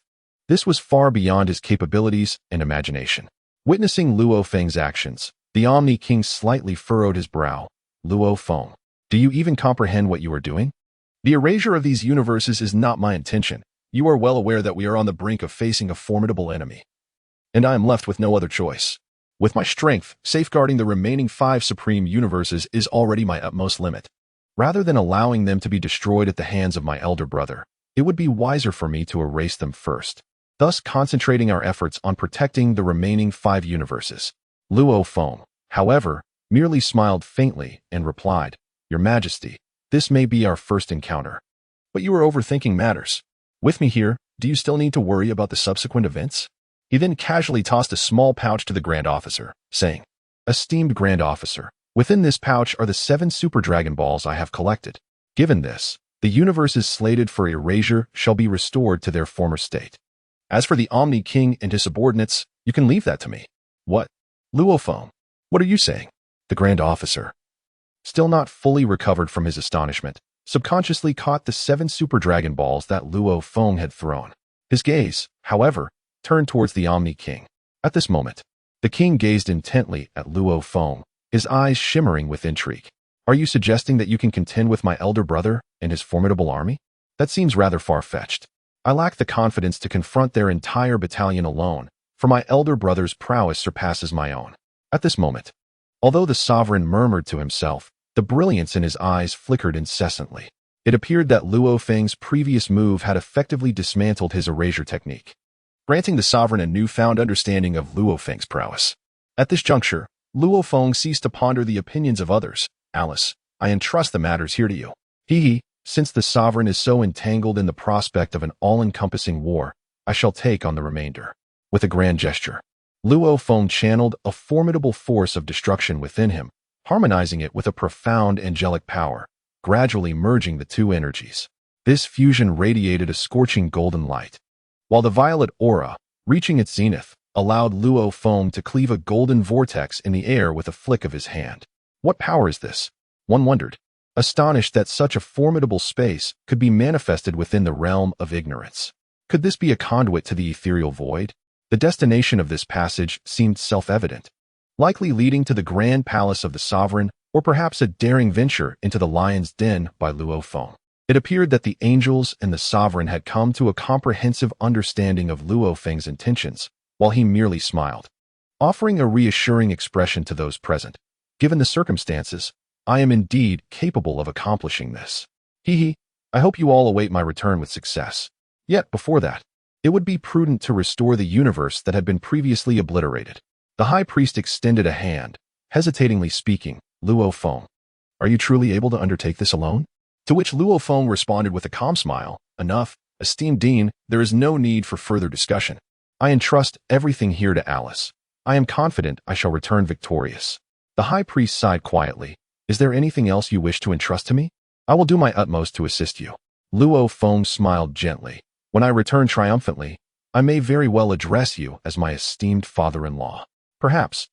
[SPEAKER 1] This was far beyond his capabilities and imagination. Witnessing Luo Feng's actions, the Omni King slightly furrowed his brow. "Luo Feng, do you even comprehend what you are doing?" The erasure of these universes is not my intention. You are well aware that we are on the brink of facing a formidable enemy, and I am left with no other choice. With my strength, safeguarding the remaining 5 supreme universes is already my utmost limit. Rather than allowing them to be destroyed at the hands of my elder brother, it would be wiser for me to erase them first, thus concentrating our efforts on protecting the remaining 5 universes. Luo Feng, however, merely smiled faintly and replied, "Your Majesty, this may be our first encounter. But you are overthinking matters. With me here, do you still need to worry about the subsequent events?" He then casually tossed a small pouch to the Grand Officer, saying, "Esteemed Grand Officer, within this pouch are the 7 Super Dragon Balls I have collected. Given this, the universes slated for erasure shall be restored to their former state. As for the Omni King and his subordinates, you can leave that to me." "What? Luo Feng, what are you saying?" The Grand Officer, still not fully recovered from his astonishment, subconsciously caught the 7 Super Dragon Balls that Luo Feng had thrown. His gaze, however, turned towards the Omni King. At this moment, the king gazed intently at Luo Feng, his eyes shimmering with intrigue. "Are you suggesting that you can contend with my elder brother and his formidable army? That seems rather far-fetched. I lack the confidence to confront their entire battalion alone, for my elder brother's prowess surpasses my own." At this moment, although the sovereign murmured to himself, the brilliance in his eyes flickered incessantly. It appeared that Luo Feng's previous move had effectively dismantled his erasure technique, granting the sovereign a newfound understanding of Luo Feng's prowess. At this juncture, Luo Feng ceased to ponder the opinions of others. "Alice, I entrust the matters here to you." Since the sovereign is so entangled in the prospect of an all-encompassing war, I shall take on the remainder. With a grand gesture, Luo Feng channeled a formidable force of destruction within him, harmonizing it with a profound angelic power, gradually merging the 2 energies. This fusion radiated a scorching golden light, while the violet aura, reaching its zenith, allowed Luo Feng to cleave a golden vortex in the air with a flick of his hand. What power is this? One wondered, astonished that such a formidable space could be manifested within the realm of ignorance. Could this be a conduit to the ethereal void? The destination of this passage seemed self-evident, likely leading to the grand palace of the sovereign, or perhaps a daring venture into the lion's den by Luo Feng. It appeared that the angels and the sovereign had come to a comprehensive understanding of Luo Feng's intentions, while he merely smiled, offering a reassuring expression to those present. "Given the circumstances, I am indeed capable of accomplishing this. I hope you all await my return with success. Yet, before that, it would be prudent to restore the universe that had been previously obliterated." The high priest extended a hand, hesitatingly speaking. "Luo Feng, are you truly able to undertake this alone?" To which Luo Feng responded with a calm smile, "Enough, esteemed Dean, there is no need for further discussion. I entrust everything here to Alice. I am confident I shall return victorious." The high priest sighed quietly. "Is there anything else you wish to entrust to me? I will do my utmost to assist you." Luo Feng smiled gently. "When I return triumphantly, I may very well address you as my esteemed father-in-law. Perhaps."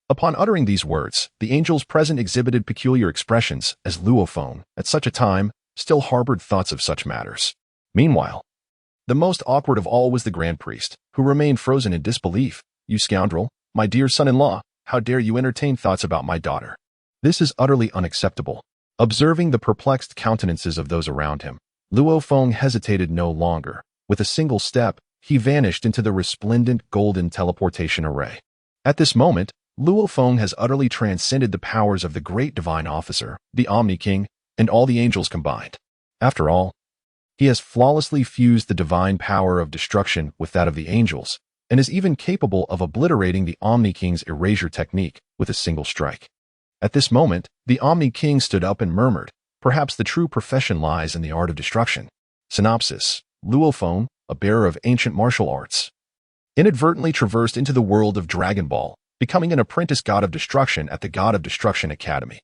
[SPEAKER 1] Upon uttering these words, the angels present exhibited peculiar expressions, as Luo Feng, at such a time, still harbored thoughts of such matters. Meanwhile, the most awkward of all was the Grand Priest, who remained frozen in disbelief. "You scoundrel, my dear son-in-law, how dare you entertain thoughts about my daughter? This is utterly unacceptable." Observing the perplexed countenances of those around him, Luo Feng hesitated no longer. With a single step, he vanished into the resplendent golden teleportation array. At this moment, Luo Feng has utterly transcended the powers of the great divine officer, the Omni King, and all the angels combined. After all, he has flawlessly fused the divine power of destruction with that of the angels, and is even capable of obliterating the Omni King's erasure technique with a single strike. At this moment, the Omni King stood up and murmured, "Perhaps the true profession lies in the art of destruction." Synopsis: Luo Feng, a bearer of ancient martial arts, inadvertently traversed into the world of Dragon Ball, becoming an apprentice god of destruction at the God of Destruction Academy.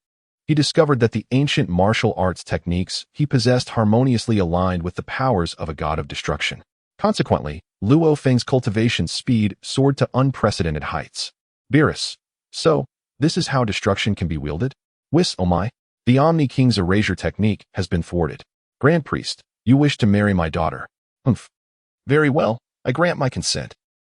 [SPEAKER 1] He discovered that the ancient martial arts techniques he possessed harmoniously aligned with the powers of a god of destruction. Consequently, Luo Feng's cultivation speed soared to unprecedented heights. Beerus: "So, this is how destruction can be wielded? Whis, oh my, the Omni King's erasure technique has been thwarted." Grand Priest: "You wish to marry my daughter? Hmph. Very well, I grant my consent.